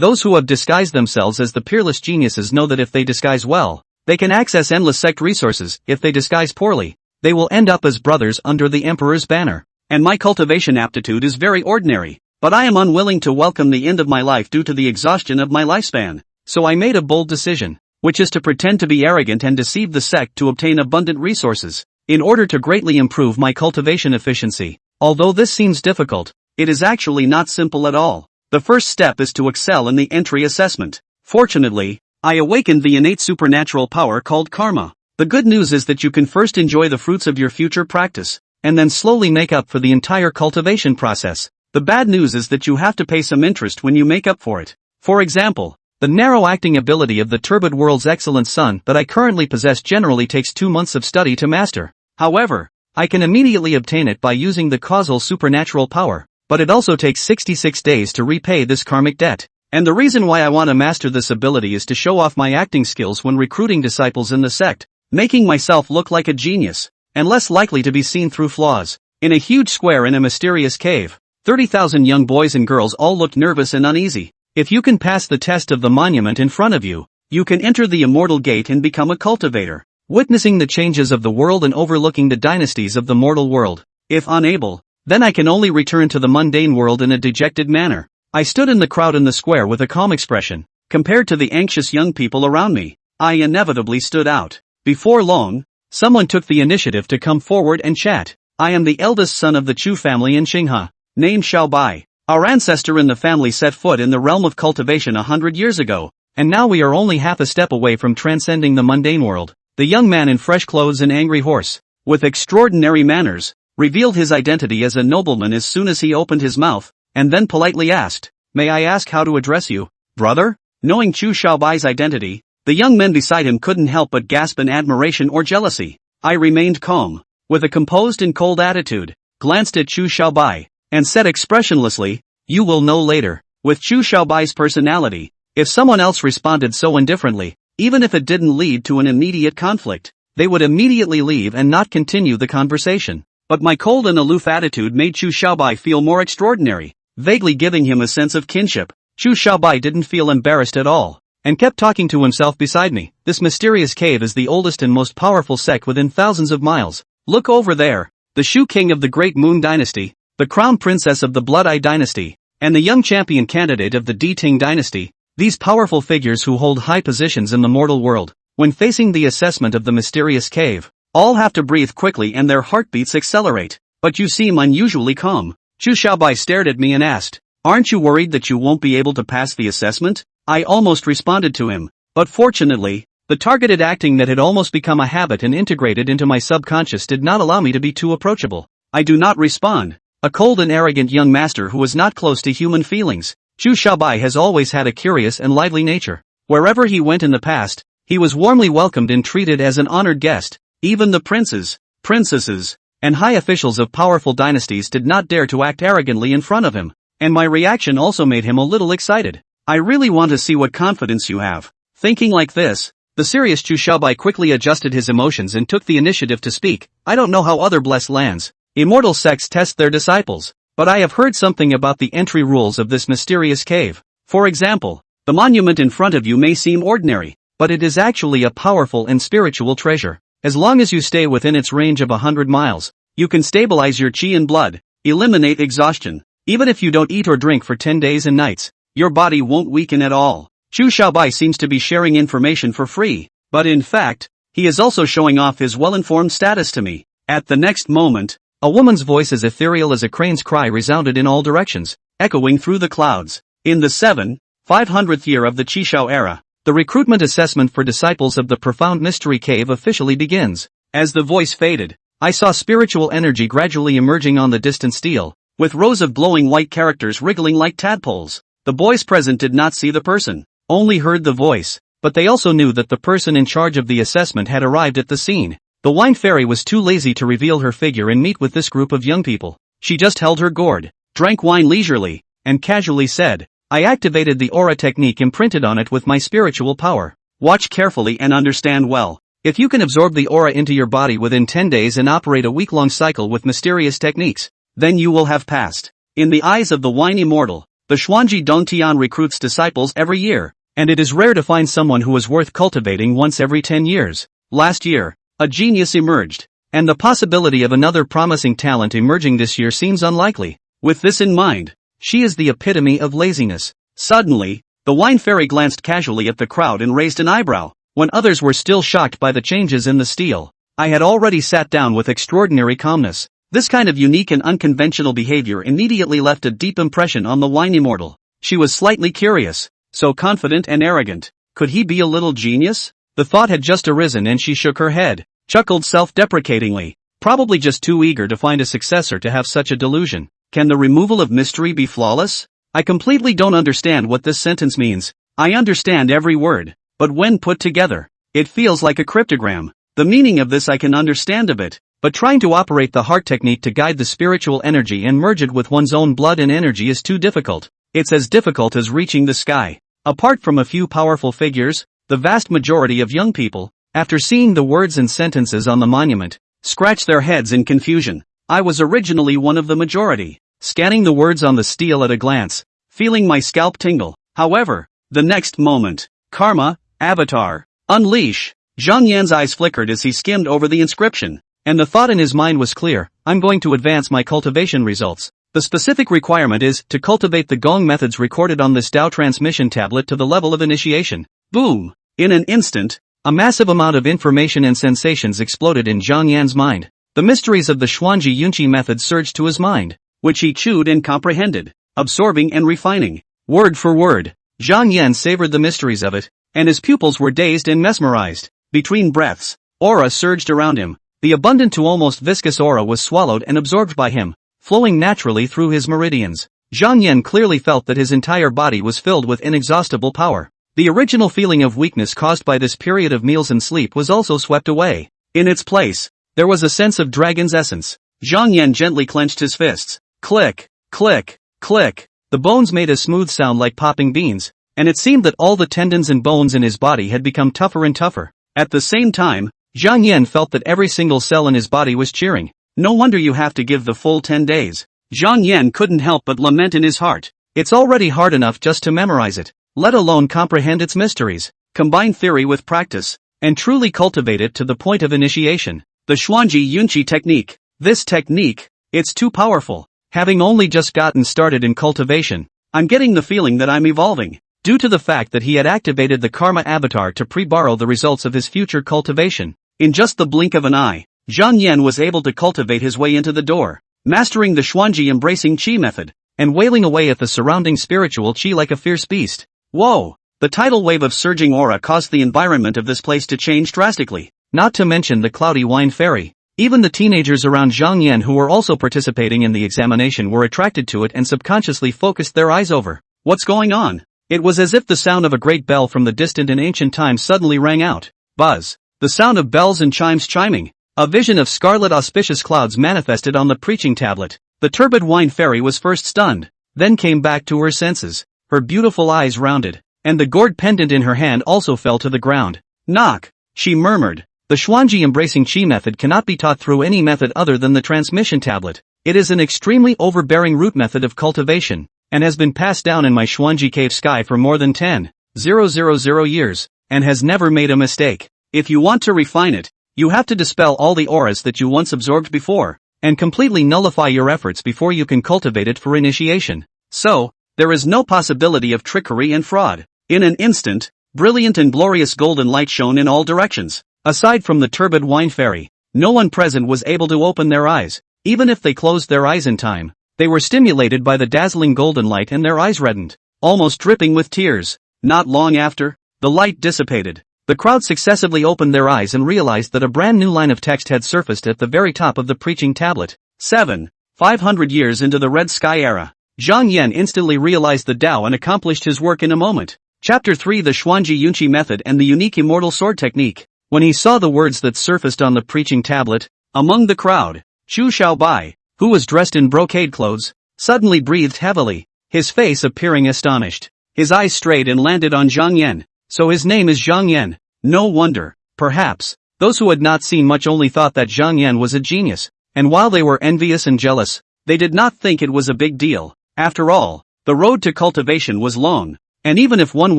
Those who have disguised themselves as the peerless geniuses know that if they disguise well, they can access endless sect resources. If they disguise poorly, they will end up as brothers under the emperor's banner. And my cultivation aptitude is very ordinary, but I am unwilling to welcome the end of my life due to the exhaustion of my lifespan. So I made a bold decision, which is to pretend to be arrogant and deceive the sect to obtain abundant resources, in order to greatly improve my cultivation efficiency. Although this seems difficult, it is actually not simple at all. The first step is to excel in the entry assessment. Fortunately, I awakened the innate supernatural power called karma. The good news is that you can first enjoy the fruits of your future practice, and then slowly make up for the entire cultivation process. The bad news is that you have to pay some interest when you make up for it. For example, the narrow acting ability of the turbid world's excellent son that I currently possess generally takes 2 months of study to master. However, I can immediately obtain it by using the causal supernatural power, but it also takes 66 days to repay this karmic debt. And the reason why I want to master this ability is to show off my acting skills when recruiting disciples in the sect, making myself look like a genius, and less likely to be seen through flaws. In a huge square in a mysterious cave, 30,000 young boys and girls all looked nervous and uneasy. If you can pass the test of the monument in front of you, you can enter the immortal gate and become a cultivator, witnessing the changes of the world and overlooking the dynasties of the mortal world. If unable, then I can only return to the mundane world in a dejected manner. I stood in the crowd in the square with a calm expression. Compared to the anxious young people around me, I inevitably stood out. Before long, someone took the initiative to come forward and chat. I am the eldest son of the Chu family in Qinghe, named Xiaobai. Our ancestor in the family set foot in the realm of cultivation 100 years ago, and now we are only half a step away from transcending the mundane world. The young man in fresh clothes and angry horse, with extraordinary manners, revealed his identity as a nobleman as soon as he opened his mouth, and then politely asked, "May I ask how to address you, brother?" Knowing Chu Xiaobai's identity, the young men beside him couldn't help but gasp in admiration or jealousy. I remained calm, with a composed and cold attitude, glanced at Chu Xiaobai, and said expressionlessly, "You will know later." With Chu Xiaobai's personality, if someone else responded so indifferently, even if it didn't lead to an immediate conflict, they would immediately leave and not continue the conversation. But my cold and aloof attitude made Chu Xiaobai feel more extraordinary, vaguely giving him a sense of kinship. Chu Xiaobai didn't feel embarrassed at all, and kept talking to himself beside me. This mysterious cave is the oldest and most powerful sect within thousands of miles. Look over there, the Shu king of the Great Moon Dynasty, the crown princess of the Blood-Eye Dynasty, and the young champion candidate of the Di-Ting Dynasty. These powerful figures who hold high positions in the mortal world, when facing the assessment of the mysterious cave, all have to breathe quickly and their heartbeats accelerate. But you seem unusually calm. Chu Xiaobai stared at me and asked, "Aren't you worried that you won't be able to pass the assessment?" I almost responded to him, but fortunately, the targeted acting that had almost become a habit and integrated into my subconscious did not allow me to be too approachable. I do not respond. A cold and arrogant young master who is not close to human feelings. Chu Xiaobai has always had a curious and lively nature. Wherever he went in the past, he was warmly welcomed and treated as an honored guest. Even the princes, princesses, and high officials of powerful dynasties did not dare to act arrogantly in front of him, and my reaction also made him a little excited. "I really want to see what confidence you have." Thinking like this, the serious Chu Xiaobai quickly adjusted his emotions and took the initiative to speak. "I don't know how other blessed lands, immortal sects test their disciples, but I have heard something about the entry rules of this mysterious cave. For example, the monument in front of you may seem ordinary, but it is actually a powerful and spiritual treasure. As long as you stay within its range of 100 miles, you can stabilize your qi and blood, eliminate exhaustion. Even if you don't eat or drink for 10 days and nights, your body won't weaken at all." Chu Xiaobai seems to be sharing information for free, but in fact, he is also showing off his well-informed status to me. At the next moment, a woman's voice as ethereal as a crane's cry resounded in all directions, echoing through the clouds. In the 500th year of the Qishao era, the recruitment assessment for disciples of the profound mystery cave officially begins. As the voice faded, I saw spiritual energy gradually emerging on the distant steel, with rows of glowing white characters wriggling like tadpoles. The boys present did not see the person, only heard the voice, but they also knew that the person in charge of the assessment had arrived at the scene. The wine fairy was too lazy to reveal her figure and meet with this group of young people. She just held her gourd, drank wine leisurely, and casually said, "I activated the aura technique imprinted on it with my spiritual power. Watch carefully and understand well. If you can absorb the aura into your body within 10 days and operate a week-long cycle with mysterious techniques, then you will have passed." In the eyes of the wine immortal, The Xuanji Dongtian recruits disciples every year, and it is rare to find someone who is worth cultivating once every 10 years. Last year, a genius emerged, and the possibility of another promising talent emerging this year seems unlikely. With this in mind, she is the epitome of laziness. Suddenly, the wine fairy glanced casually at the crowd and raised an eyebrow. When others were still shocked by the changes in the steel, I had already sat down with extraordinary calmness. This kind of unique and unconventional behavior immediately left a deep impression on the wine immortal. She was slightly curious, so confident and arrogant. Could he be a little genius? The thought had just arisen and she shook her head, chuckled self-deprecatingly, probably just too eager to find a successor to have such a delusion. Can the removal of mystery be flawless? I completely don't understand what this sentence means. I understand every word, but when put together, it feels like a cryptogram. The meaning of this I can understand a bit, but trying to operate the heart technique to guide the spiritual energy and merge it with one's own blood and energy is too difficult. It's as difficult as reaching the sky. Apart from a few powerful figures, the vast majority of young people, after seeing the words and sentences on the monument, scratch their heads in confusion. I was originally one of the majority, scanning the words on the steel at a glance, feeling my scalp tingle. However, the next moment, karma, avatar, unleash. Zhang Yan's eyes flickered as he skimmed over the inscription, and the thought in his mind was clear: I'm going to advance my cultivation results. The specific requirement is to cultivate the Gong methods recorded on this Dao transmission tablet to the level of initiation. Boom! In an instant, a massive amount of information and sensations exploded in Zhang Yan's mind. The mysteries of the Xuanji Yunqi method surged to his mind, which he chewed and comprehended, absorbing and refining. Word for word, Zhang Yan savored the mysteries of it, and his pupils were dazed and mesmerized. Between breaths, aura surged around him. The abundant to almost viscous aura was swallowed and absorbed by him, flowing naturally through his meridians. Zhang Yan clearly felt that his entire body was filled with inexhaustible power. The original feeling of weakness caused by this period of meals and sleep was also swept away. In its place, there was a sense of dragon's essence. Zhang Yan gently clenched his fists. Click, click, click. The bones made a smooth sound like popping beans, and it seemed that all the tendons and bones in his body had become tougher and tougher. At the same time, Zhang Yan felt that every single cell in his body was cheering. No wonder you have to give the full 10 days. Zhang Yan couldn't help but lament in his heart. It's already hard enough just to memorize it, let alone comprehend its mysteries. Combine theory with practice, and truly cultivate it to the point of initiation. The Xuanji Yunqi technique. This technique, it's too powerful. Having only just gotten started in cultivation, I'm getting the feeling that I'm evolving. Due to the fact that he had activated the karma avatar to pre-borrow the results of his future cultivation. In just the blink of an eye, Zhang Yan was able to cultivate his way into the door, mastering the Xuanji embracing qi method, and wailing away at the surrounding spiritual qi like a fierce beast. Whoa! The tidal wave of surging aura caused the environment of this place to change drastically, not to mention the cloudy wine fairy. Even the teenagers around Zhang Yan who were also participating in the examination were attracted to it and subconsciously focused their eyes over. What's going on? It was as if the sound of a great bell from the distant and ancient times suddenly rang out. Buzz. The sound of bells and chimes chiming. A vision of scarlet auspicious clouds manifested on the preaching tablet. The turbid wine fairy was first stunned, then came back to her senses. Her beautiful eyes rounded, and the gourd pendant in her hand also fell to the ground. Knock, she murmured. The Xuanji embracing qi method cannot be taught through any method other than the transmission tablet. It is an extremely overbearing root method of cultivation, and has been passed down in my Xuanji cave sky for more than 10,000 years, and has never made a mistake. If you want to refine it, you have to dispel all the auras that you once absorbed before, and completely nullify your efforts before you can cultivate it for initiation. So, there is no possibility of trickery and fraud. In an instant, brilliant and glorious golden light shone in all directions. Aside from the turbid wine fairy, no one present was able to open their eyes. Even if they closed their eyes in time, they were stimulated by the dazzling golden light and their eyes reddened, almost dripping with tears. Not long after, the light dissipated. The crowd successively opened their eyes and realized that a brand new line of text had surfaced at the very top of the preaching tablet. 500 years into the Red Sky era, Zhang Yan instantly realized the Tao and accomplished his work in a moment. Chapter 3: The Xuanji Yunqi Method and the Unique Immortal Sword Technique. When he saw the words that surfaced on the preaching tablet, among the crowd, Chu Xiaobai, who was dressed in brocade clothes, suddenly breathed heavily, his face appearing astonished. His eyes strayed and landed on Zhang Yan. So his name is Zhang Yan. No wonder. Perhaps, those who had not seen much only thought that Zhang Yan was a genius, and while they were envious and jealous, they did not think it was a big deal. After all, The road to cultivation was long, and even if one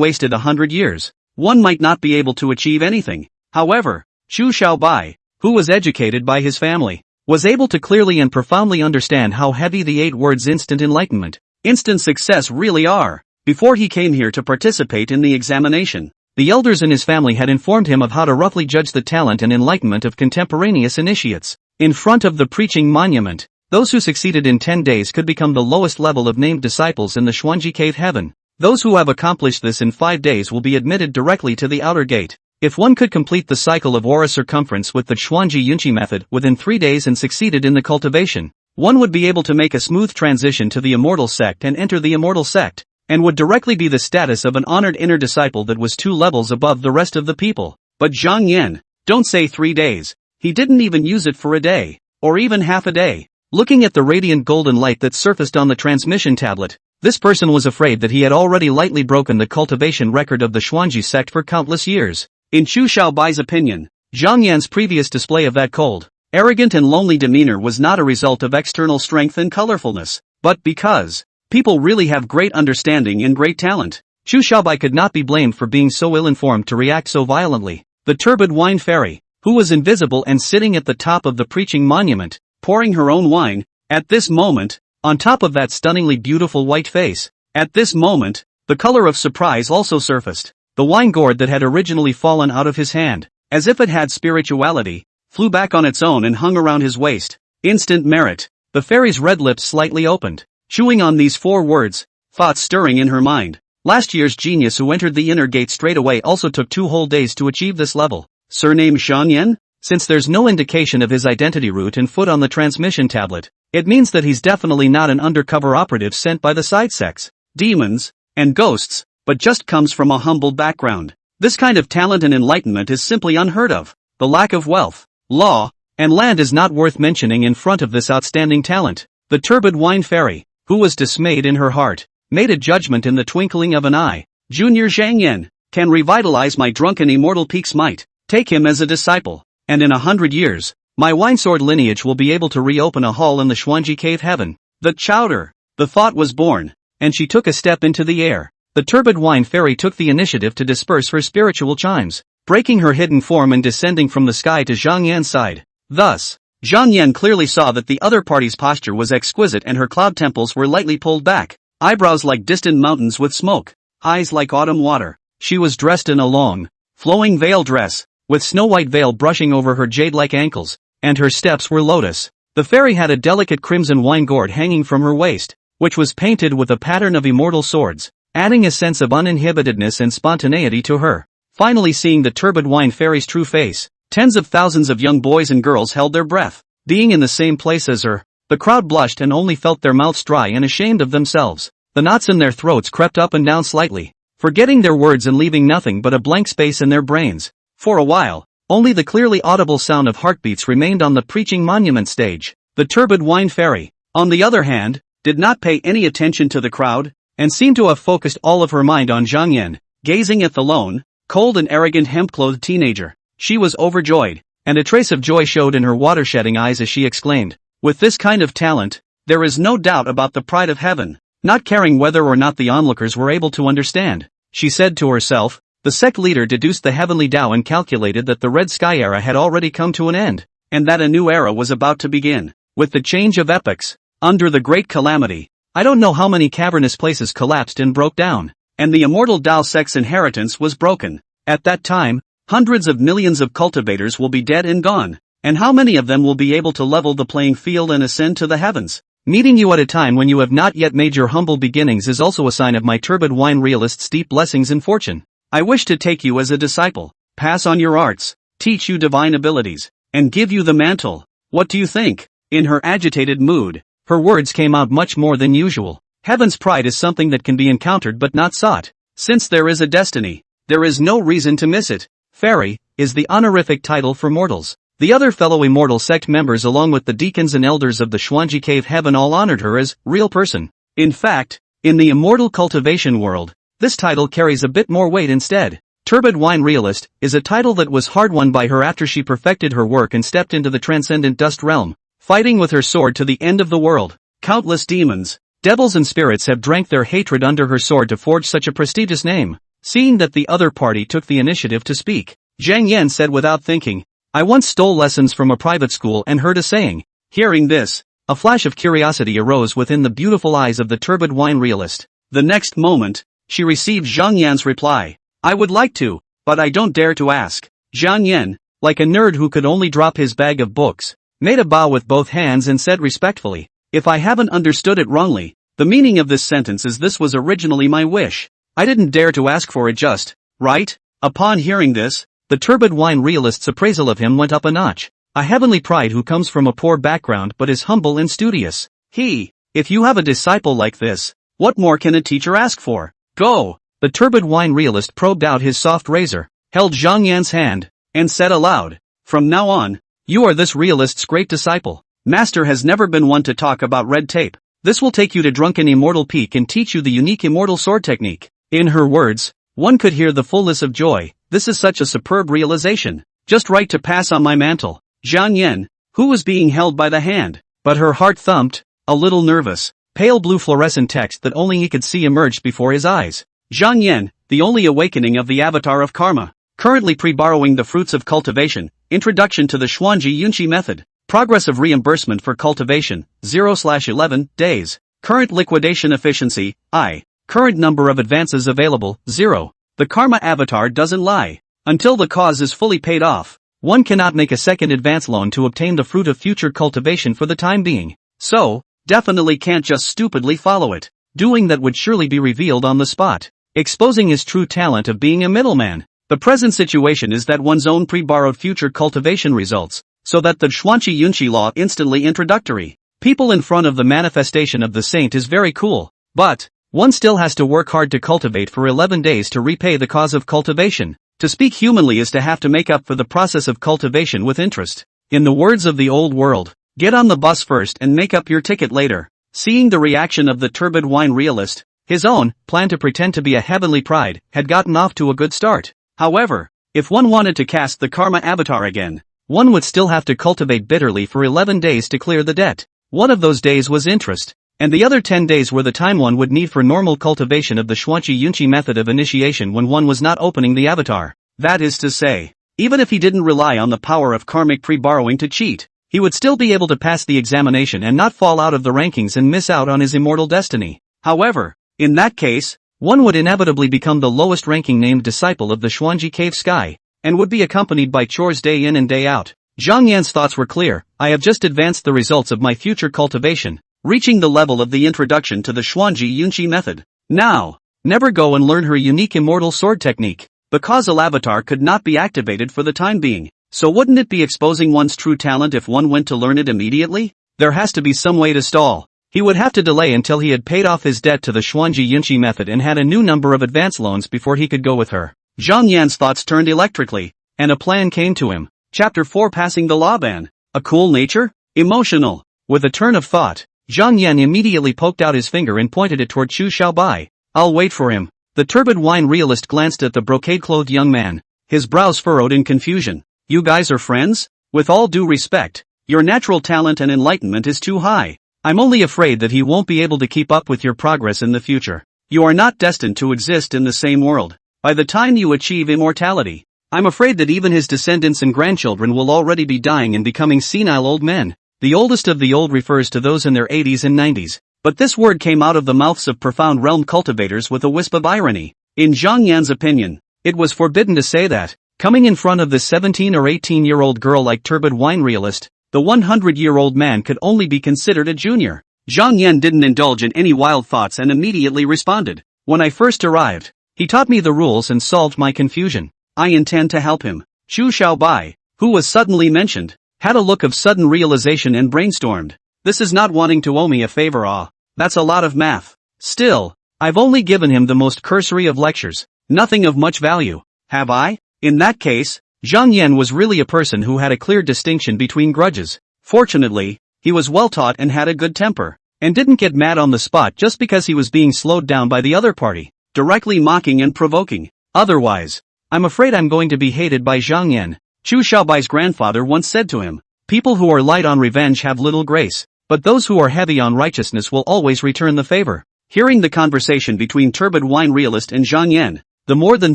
wasted 100 years, one might not be able to achieve anything. However, Chu Xiaobai, who was educated by his family, was able to clearly and profoundly understand how heavy the 8 words instant enlightenment, instant success really are. Before he came here to participate in the examination, the elders in his family had informed him of how to roughly judge the talent and enlightenment of contemporaneous initiates. In front of the preaching monument, those who succeeded in 10 days could become the lowest level of named disciples in the Xuanji Cave heaven. Those who have accomplished this in 5 days will be admitted directly to the outer gate. If one could complete the cycle of aura circumference with the Xuanji Yunqi method within 3 days and succeeded in the cultivation, one would be able to make a smooth transition to the immortal sect and enter the immortal sect, and would directly be the status of an honored inner disciple that was 2 levels above the rest of the people. But Zhang Yan, don't say 3 days. He didn't even use it for a day, or even half a day. Looking at the radiant golden light that surfaced on the transmission tablet, this person was afraid that he had already lightly broken the cultivation record of the Xuanji sect for countless years. In Chu Xiaobai's opinion, Zhang Yan's previous display of that cold, arrogant and lonely demeanor was not a result of external strength and colorfulness, but because people really have great understanding and great talent. Chu Xiaobai could not be blamed for being so ill-informed to react so violently. The turbid wine fairy, who was invisible and sitting at the top of the preaching monument, pouring her own wine, at this moment, on top of that stunningly beautiful white face, at this moment, the color of surprise also surfaced. The wine gourd that had originally fallen out of his hand, as if it had spirituality, flew back on its own and hung around his waist. Instant merit. The fairy's red lips slightly opened, chewing on these 4 words, thoughts stirring in her mind. Last year's genius who entered the inner gate straight away also took 2 whole days to achieve this level. Surname Shanyan? Since there's no indication of his identity route and foot on the transmission tablet, it means that he's definitely not an undercover operative sent by the side sects, demons, and ghosts, but just comes from a humble background. This kind of talent and enlightenment is simply unheard of. The lack of wealth, law, and land is not worth mentioning in front of this outstanding talent. The turbid wine fairy, who was dismayed in her heart, made a judgment in the twinkling of an eye. Junior Zhang Yan can revitalize my drunken immortal peak's might. Take him as a disciple, and in 100 years, my winesword lineage will be able to reopen a hall in the Xuanji Cave heaven. The chowder. The thought was born, and she took a step into the air. The turbid wine fairy took the initiative to disperse her spiritual chimes, breaking her hidden form and descending from the sky to Zhang Yan's side. Thus, Zhang Yan clearly saw that the other party's posture was exquisite and her cloud temples were lightly pulled back, eyebrows like distant mountains with smoke, eyes like autumn water. She was dressed in a long, flowing veil dress, with snow-white veil brushing over her jade-like ankles, and her steps were lotus. The fairy had a delicate crimson wine gourd hanging from her waist, which was painted with a pattern of immortal swords, adding a sense of uninhibitedness and spontaneity to her. Finally seeing the turbid wine fairy's true face, tens of thousands of young boys and girls held their breath. Being in the same place as her, the crowd blushed and only felt their mouths dry and ashamed of themselves. The knots in their throats crept up and down slightly, forgetting their words and leaving nothing but a blank space in their brains. For a while, only the clearly audible sound of heartbeats remained on the preaching monument stage. The turbid wine fairy, on the other hand, did not pay any attention to the crowd, and seemed to have focused all of her mind on Zhang Yan, gazing at the lone, cold and arrogant hemp-clothed teenager. She was overjoyed, and a trace of joy showed in her water-shedding eyes as she exclaimed, "With this kind of talent, there is no doubt about the pride of heaven." Not caring whether or not the onlookers were able to understand, she said to herself, the sect leader deduced the heavenly Tao and calculated that the Red Sky era had already come to an end, and that a new era was about to begin. With the change of epochs, under the Great Calamity, I don't know how many cavernous places collapsed and broke down, and the immortal Tao sect's inheritance was broken. At that time, hundreds of millions of cultivators will be dead and gone, and how many of them will be able to level the playing field and ascend to the heavens? Meeting you at a time when you have not yet made your humble beginnings is also a sign of my turbid wine realist's deep blessings in fortune. I wish to take you as a disciple, pass on your arts, teach you divine abilities, and give you the mantle. What do you think? In her agitated mood, her words came out much more than usual. Heaven's pride is something that can be encountered but not sought. Since there is a destiny, there is no reason to miss it. Fairy is the honorific title for mortals. The other fellow immortal sect members along with the deacons and elders of the Xuanji Cave heaven all honored her as real person. In fact, in the immortal cultivation world, this title carries a bit more weight instead. Turbid Wine Realist is a title that was hard won by her after she perfected her work and stepped into the transcendent dust realm, fighting with her sword to the end of the world. Countless demons, Devils and spirits have drank their hatred under her sword to forge such a prestigious name. Seeing that the other party took the initiative to speak, Zhang Yan said without thinking, I once stole lessons from a private school and heard a saying. Hearing this, a flash of curiosity arose within the beautiful eyes of the turbid wine realist. The next moment, she received Zhang Yan's reply. I would like to, but I don't dare to ask. Zhang Yan, like a nerd who could only drop his bag of books, made a bow with both hands and said respectfully, if I haven't understood it wrongly, the meaning of this sentence is this was originally my wish. I didn't dare to ask for it just, right? Upon hearing this, the turbid wine realist's appraisal of him went up a notch. A heavenly pride who comes from a poor background but is humble and studious. If you have a disciple like this, what more can a teacher ask for? Go! The turbid wine realist probed out his soft razor, held Zhang Yan's hand, and said aloud, from now on, you are this realist's great disciple. Master has never been one to talk about red tape. This will take you to drunken immortal peak and teach you the unique immortal sword technique. In her words, one could hear the fullness of joy. This is such a superb realization. Just right to pass on my mantle. Zhang Yan, who was being held by the hand, but her heart thumped, a little nervous. Pale blue fluorescent text that only he could see emerged before his eyes. Zhang Yan, the only awakening of the avatar of karma. Currently pre-borrowing the fruits of cultivation. Introduction to the Xuanji Yunqi method. Progress of reimbursement for cultivation, 0/11 days. Current liquidation efficiency, I. Current number of advances available, 0. The karma avatar doesn't lie. Until the cause is fully paid off, one cannot make a second advance loan to obtain the fruit of future cultivation for the time being. So, definitely can't just stupidly follow it. Doing that would surely be revealed on the spot, exposing his true talent of being a middleman. The present situation is that one's own pre-borrowed future cultivation results, so that the Xuanqi Yunqi law instantly introductory. People in front of the manifestation of the saint is very cool, but one still has to work hard to cultivate for 11 days to repay the cause of cultivation. To speak humanly is to have to make up for the process of cultivation with interest. In the words of the old world, get on the bus first and make up your ticket later. Seeing the reaction of the turbid wine realist, his own plan to pretend to be a heavenly pride had gotten off to a good start. However, if one wanted to cast the karma avatar again, one would still have to cultivate bitterly for 11 days to clear the debt. One of those days was interest, and the other 10 days were the time one would need for normal cultivation of the Xuanqi Yunqi method of initiation when one was not opening the avatar. That is to say, even if he didn't rely on the power of karmic pre-borrowing to cheat, he would still be able to pass the examination and not fall out of the rankings and miss out on his immortal destiny. However, in that case, one would inevitably become the lowest ranking named disciple of the Xuanji Cave Sky, and would be accompanied by chores day in and day out. Zhang Yan's thoughts were clear. I have just advanced the results of my future cultivation, reaching the level of the introduction to the Xuanji Yunqi method. Now, never go and learn her unique immortal sword technique. The causal avatar could not be activated for the time being, so wouldn't it be exposing one's true talent if one went to learn it immediately? There has to be some way to stall. He would have to delay until he had paid off his debt to the Xuanji Yunqi method and had a new number of advance loans before he could go with her. Zhang Yan's thoughts turned electrically, and a plan came to him. Chapter 4 Passing the Law Ban. A cool nature? Emotional. With a turn of thought, Zhang Yan immediately poked out his finger and pointed it toward Chu Xiaobai. I'll wait for him. The turbid wine realist glanced at the brocade-clothed young man, his brows furrowed in confusion. You guys are friends? With all due respect, your natural talent and enlightenment is too high. I'm only afraid that he won't be able to keep up with your progress in the future. You are not destined to exist in the same world. By the time you achieve immortality, I'm afraid that even his descendants and grandchildren will already be dying and becoming senile old men. The oldest of the old refers to those in their 80s and 90s. But this word came out of the mouths of profound realm cultivators with a wisp of irony. In Zhang Yan's opinion, it was forbidden to say that. Coming in front of this 17 or 18-year-old girl like turbid wine realist, the 100-year-old man could only be considered a junior. Zhang Yan didn't indulge in any wild thoughts and immediately responded. When I first arrived, he taught me the rules and solved my confusion. I intend to help him. Chu Xiaobai, who was suddenly mentioned, had a look of sudden realization and brainstormed. This is not wanting to owe me a favor, that's a lot of math. Still, I've only given him the most cursory of lectures, nothing of much value. Have I? In that case, Zhang Yan was really a person who had a clear distinction between grudges. Fortunately, he was well taught and had a good temper, and didn't get mad on the spot just because he was being slowed down by the other party, directly mocking and provoking. Otherwise, I'm afraid I'm going to be hated by Zhang Yan. Chu Xiaobai's grandfather once said to him, people who are light on revenge have little grace. but those who are heavy on righteousness will always return the favor. Hearing the conversation between turbid wine realist and Zhang Yan, the more than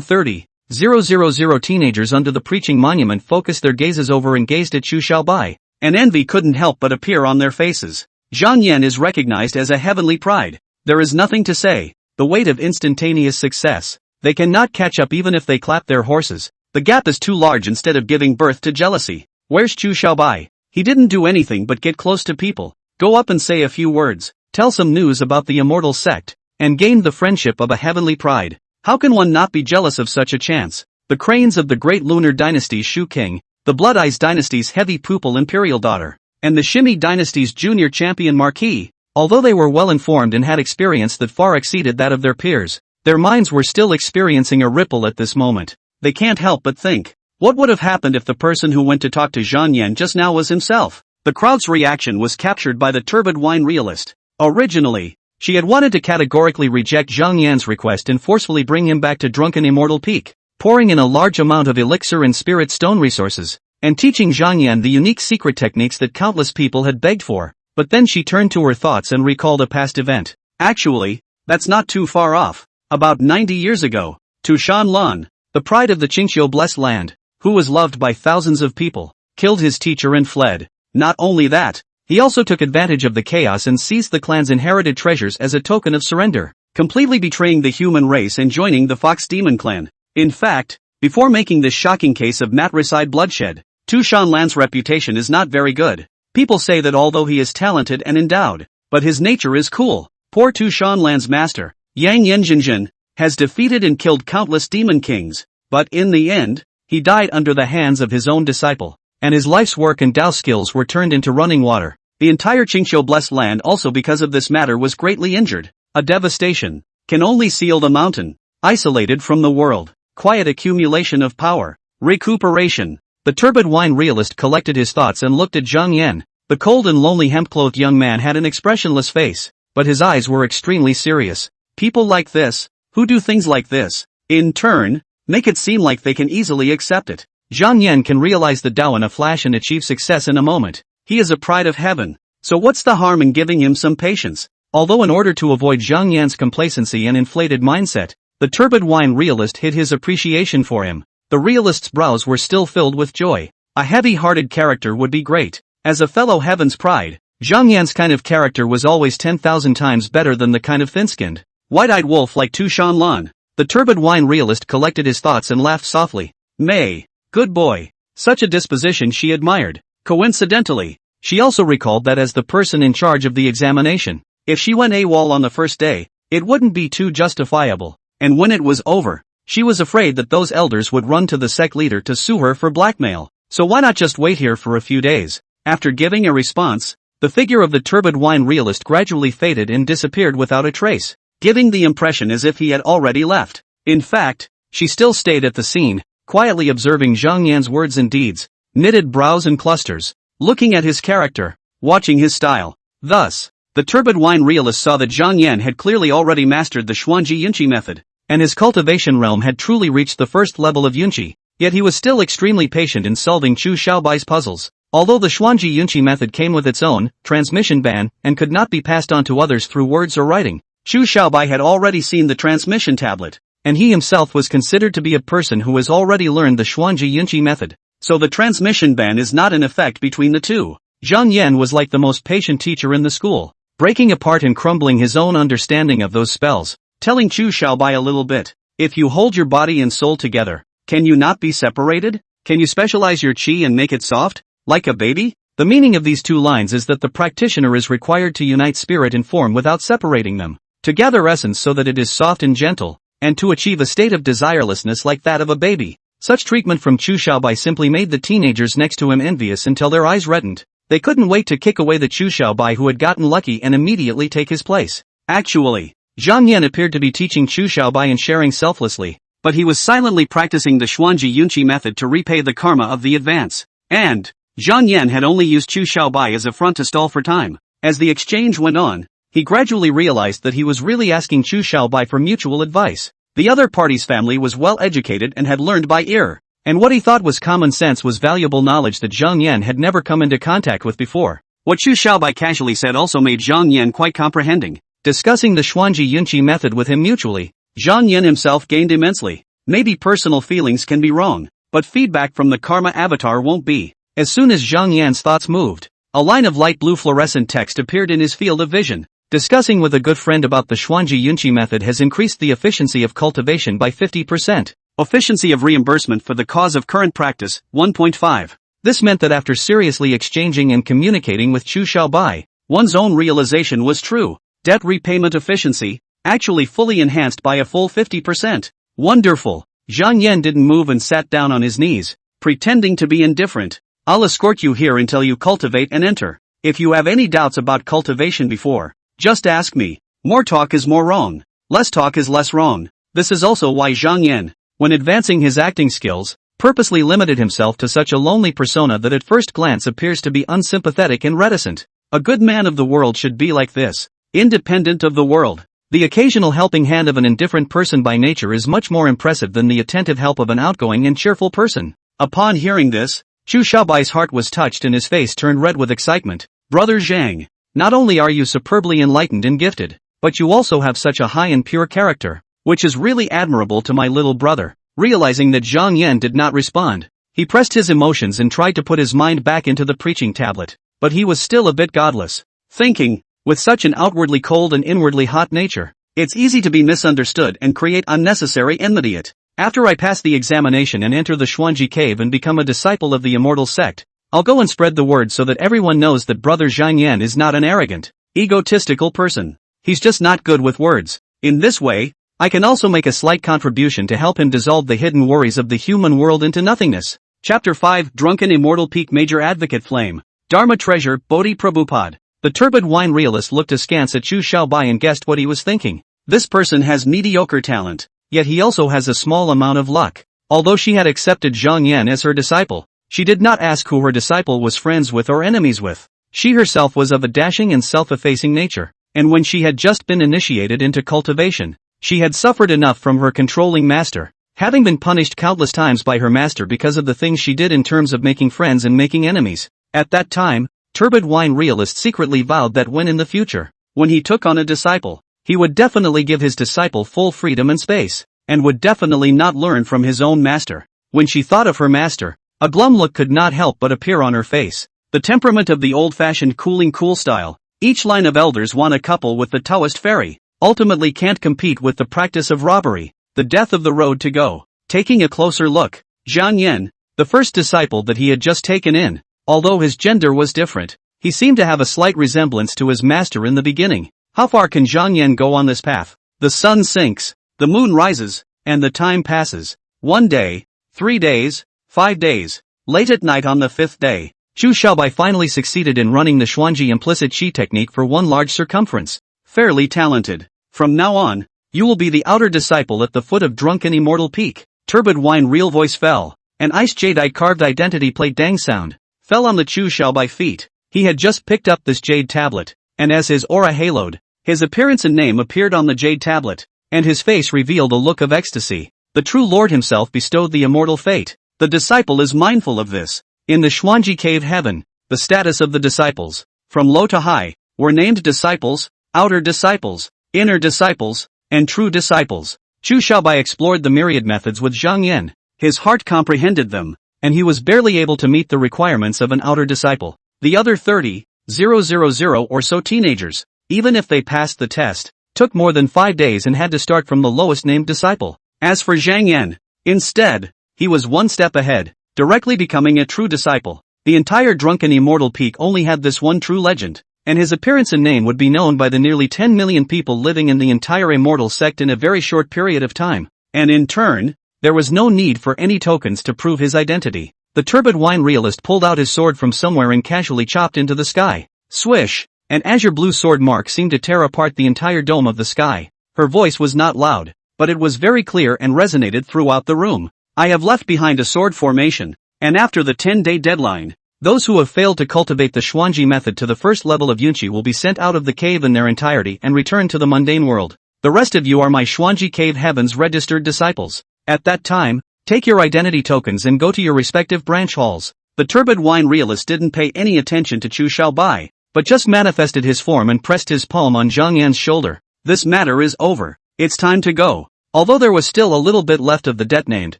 30,000 teenagers under the preaching monument focused their gazes over and gazed at Chu Xiaobai, and envy couldn't help but appear on their faces. Zhang Yan is recognized as a heavenly pride. There is nothing to say. The weight of instantaneous success. They cannot catch up even if they clap their horses. The gap is too large instead of giving birth to jealousy. Where's Chu Xiaobai? He didn't do anything but get close to people, go up and say a few words, tell some news about the immortal sect, and gain the friendship of a heavenly pride. How can one not be jealous of such a chance? The cranes of the great lunar dynasty's Shu King, the Blood Eyes dynasty's heavy pupil imperial daughter, and the Shimmy dynasty's junior champion marquis, although they were well informed and had experience that far exceeded that of their peers, their minds were still experiencing a ripple at this moment. They can't help but think, what would have happened if the person who went to talk to Zhang Yan just now was himself? The crowd's reaction was captured by the turbid wine realist. Originally, she had wanted to categorically reject Zhang Yan's request and forcefully bring him back to drunken immortal peak, pouring in a large amount of elixir and spirit stone resources, and teaching Zhang Yan the unique secret techniques that countless people had begged for. But then she turned to her thoughts and recalled a past event. Actually, that's not too far off. About 90 years ago, Tu Shanlan, the pride of the Qingqiu blessed land, who was loved by thousands of people, killed his teacher and fled. Not only that, he also took advantage of the chaos and seized the clan's inherited treasures as a token of surrender, completely betraying the human race and joining the Fox Demon clan. In fact, before making this shocking case of matricide bloodshed, Tu Shanlan's reputation is not very good. People say that although he is talented and endowed, but his nature is cool. Poor Tu Shanlan's master, Yang Yanjinjin, has defeated and killed countless demon kings, but in the end, he died under the hands of his own disciple, and his life's work and Dao skills were turned into running water. The entire Qingqiu blessed land also because of this matter was greatly injured. A devastation can only seal the mountain, isolated from the world. Quiet accumulation of power. Recuperation. The turbid wine realist collected his thoughts and looked at Zhang Yan. The cold and lonely hemp-clothed young man had an expressionless face, but his eyes were extremely serious. People like this, who do things like this, in turn, make it seem like they can easily accept it. Zhang Yan can realize the Tao in a flash and achieve success in a moment. He is a pride of heaven, so what's the harm in giving him some patience? Although in order to avoid Zhang Yan's complacency and inflated mindset, the turbid wine realist hid his appreciation for him. The realist's brows were still filled with joy. A heavy-hearted character would be great. As a fellow heaven's pride, Zhang Yan's kind of character was always 10,000 times better than the kind of thin-skinned, white-eyed wolf like Tu Shanlan. The turbid wine realist collected his thoughts and laughed softly. May, good boy. Such a disposition she admired. Coincidentally, she also recalled that as the person in charge of the examination, if she went AWOL on the first day, it wouldn't be too justifiable, and when it was over, she was afraid that those elders would run to the sect leader to sue her for blackmail. So why not just wait here for a few days? After giving a response, the figure of the turbid wine realist gradually faded and disappeared without a trace, giving the impression as if he had already left. In fact, she still stayed at the scene, quietly observing Zhang Yan's words and deeds, knitted brows and clusters, looking at his character, watching his style. Thus, the turbid wine realist saw that Zhang Yan had clearly already mastered the Xuanji Yunqi method, and his cultivation realm had truly reached the first level of Yunqi, yet he was still extremely patient in solving Chu Xiaobai's puzzles. Although the Xuanji Yunqi method came with its own transmission ban and could not be passed on to others through words or writing, Chu Xiaobai had already seen the transmission tablet, and he himself was considered to be a person who has already learned the Xuanji Yunqi method. So the transmission ban is not in effect between the two. Zhang Yan was like the most patient teacher in the school, breaking apart and crumbling his own understanding of those spells, telling Chu Xiaobai a little bit. If you hold your body and soul together, can you not be separated? Can you specialize your chi and make it soft, like a baby? The meaning of these two lines is that the practitioner is required to unite spirit and form without separating them, to gather essence so that it is soft and gentle, and to achieve a state of desirelessness like that of a baby. Such treatment from Chu Xiaobai simply made the teenagers next to him envious until their eyes reddened. They couldn't wait to kick away the Chu Xiaobai who had gotten lucky and immediately take his place. Actually, Zhang Yan appeared to be teaching Chu Xiaobai and sharing selflessly, but he was silently practicing the Xuanji Yunqi method to repay the karma of the advance. And Zhang Yan had only used Chu Xiaobai as a front to stall for time. As the exchange went on, he gradually realized that he was really asking Chu Xiaobai for mutual advice. The other party's family was well educated and had learned by ear, and what he thought was common sense was valuable knowledge that Zhang Yan had never come into contact with before. What Xu Xiaobai casually said also made Zhang Yan quite comprehending. Discussing the Xuanji Yunqi method with him mutually, Zhang Yan himself gained immensely. Maybe personal feelings can be wrong, but feedback from the karma avatar won't be. As soon as Zhang Yan's thoughts moved, a line of light blue fluorescent text appeared in his field of vision. Discussing with a good friend about the Xuanji Yunqi method has increased the efficiency of cultivation by 50%. Efficiency of reimbursement for the cause of current practice, 1.5. This meant that after seriously exchanging and communicating with Xu Xiaobai, one's own realization was true. Debt repayment efficiency, actually fully enhanced by a full 50%. Wonderful. Zhang Yan didn't move and sat down on his knees, pretending to be indifferent. I'll escort you here until you cultivate and enter. If you have any doubts about cultivation before, just ask me. More talk is more wrong. Less talk is less wrong. This is also why Zhang Yan, when advancing his acting skills, purposely limited himself to such a lonely persona that at first glance appears to be unsympathetic and reticent. A good man of the world should be like this. Independent of the world. The occasional helping hand of an indifferent person by nature is much more impressive than the attentive help of an outgoing and cheerful person. Upon hearing this, Xu Xiaobai's heart was touched and his face turned red with excitement. Brother Zhang, not only are you superbly enlightened and gifted, but you also have such a high and pure character, which is really admirable to my little brother. Realizing that Zhang Yan did not respond, he pressed his emotions and tried to put his mind back into the preaching tablet, but he was still a bit godless. Thinking, with such an outwardly cold and inwardly hot nature, it's easy to be misunderstood and create unnecessary enmity. After I pass the examination and enter the Xuanji cave and become a disciple of the immortal sect, I'll go and spread the word so that everyone knows that brother Zhang Yan is not an arrogant, egotistical person. He's just not good with words. In this way, I can also make a slight contribution to help him dissolve the hidden worries of the human world into nothingness. Chapter 5 Drunken Immortal Peak Major Advocate Flame Dharma Treasure Bodhi Prabhupada. The turbid wine realist looked askance at Xu Xiaobai and guessed what he was thinking. This person has mediocre talent, yet he also has a small amount of luck. Although she had accepted Zhang Yan as her disciple, she did not ask who her disciple was friends with or enemies with. She herself was of a dashing and self-effacing nature, and when she had just been initiated into cultivation, she had suffered enough from her controlling master, having been punished countless times by her master because of the things she did in terms of making friends and making enemies. At that time, turbid wine realist secretly vowed that when in the future, when he took on a disciple, he would definitely give his disciple full freedom and space, and would definitely not learn from his own master. When she thought of her master, a glum look could not help but appear on her face. The temperament of the old-fashioned cooling cool style. Each line of elders want a couple with the Taoist fairy, ultimately can't compete with the practice of robbery, the death of the road to go. Taking a closer look, Zhang Yan, the first disciple that he had just taken in, although his gender was different, he seemed to have a slight resemblance to his master in the beginning. How far can Zhang Yan go on this path? The sun sinks, the moon rises, and the time passes. 1 day, 3 days, 5 days. Late at night on the 5th day, Xu Xiaobai finally succeeded in running the Xuanji implicit chi technique for one large circumference. Fairly talented. From now on, you will be the outer disciple at the foot of Drunken Immortal Peak. Turbid wine real voice fell. An ice jadeite carved identity plate dang sound fell on the Xu Xiaobai feet. He had just picked up this jade tablet, and as his aura haloed, his appearance and name appeared on the jade tablet, and his face revealed a look of ecstasy. The true Lord himself bestowed the immortal fate. The disciple is mindful of this. In the Xuanji cave heaven, the status of the disciples, from low to high, were named disciples, outer disciples, inner disciples, and true disciples. Xu Xiaobai explored the myriad methods with Zhang Yan. His heart comprehended them, and he was barely able to meet the requirements of an outer disciple. The other 30,000 or so teenagers, even if they passed the test, took more than 5 days and had to start from the lowest named disciple. As for Zhang Yan, instead, he was one step ahead, directly becoming a true disciple. The entire Drunken Immortal Peak only had this one true legend, and his appearance and name would be known by the nearly 10 million people living in the entire immortal sect in a very short period of time. And in turn, there was no need for any tokens to prove his identity. The turbid wine realist pulled out his sword from somewhere and casually chopped into the sky. Swish! An azure blue sword mark seemed to tear apart the entire dome of the sky. Her voice was not loud, but it was very clear and resonated throughout the room. I have left behind a sword formation, and after the 10-day deadline, those who have failed to cultivate the Xuanji method to the first level of Yunqi will be sent out of the cave in their entirety and return to the mundane world. The rest of you are my Xuanji cave heavens registered disciples. At that time, take your identity tokens and go to your respective branch halls. The turbid wine realist didn't pay any attention to Xu Xiaobai. but just manifested his form and pressed his palm on Zhang Yan's shoulder. This matter is over. It's time to go. Although there was still a little bit left of the debt named,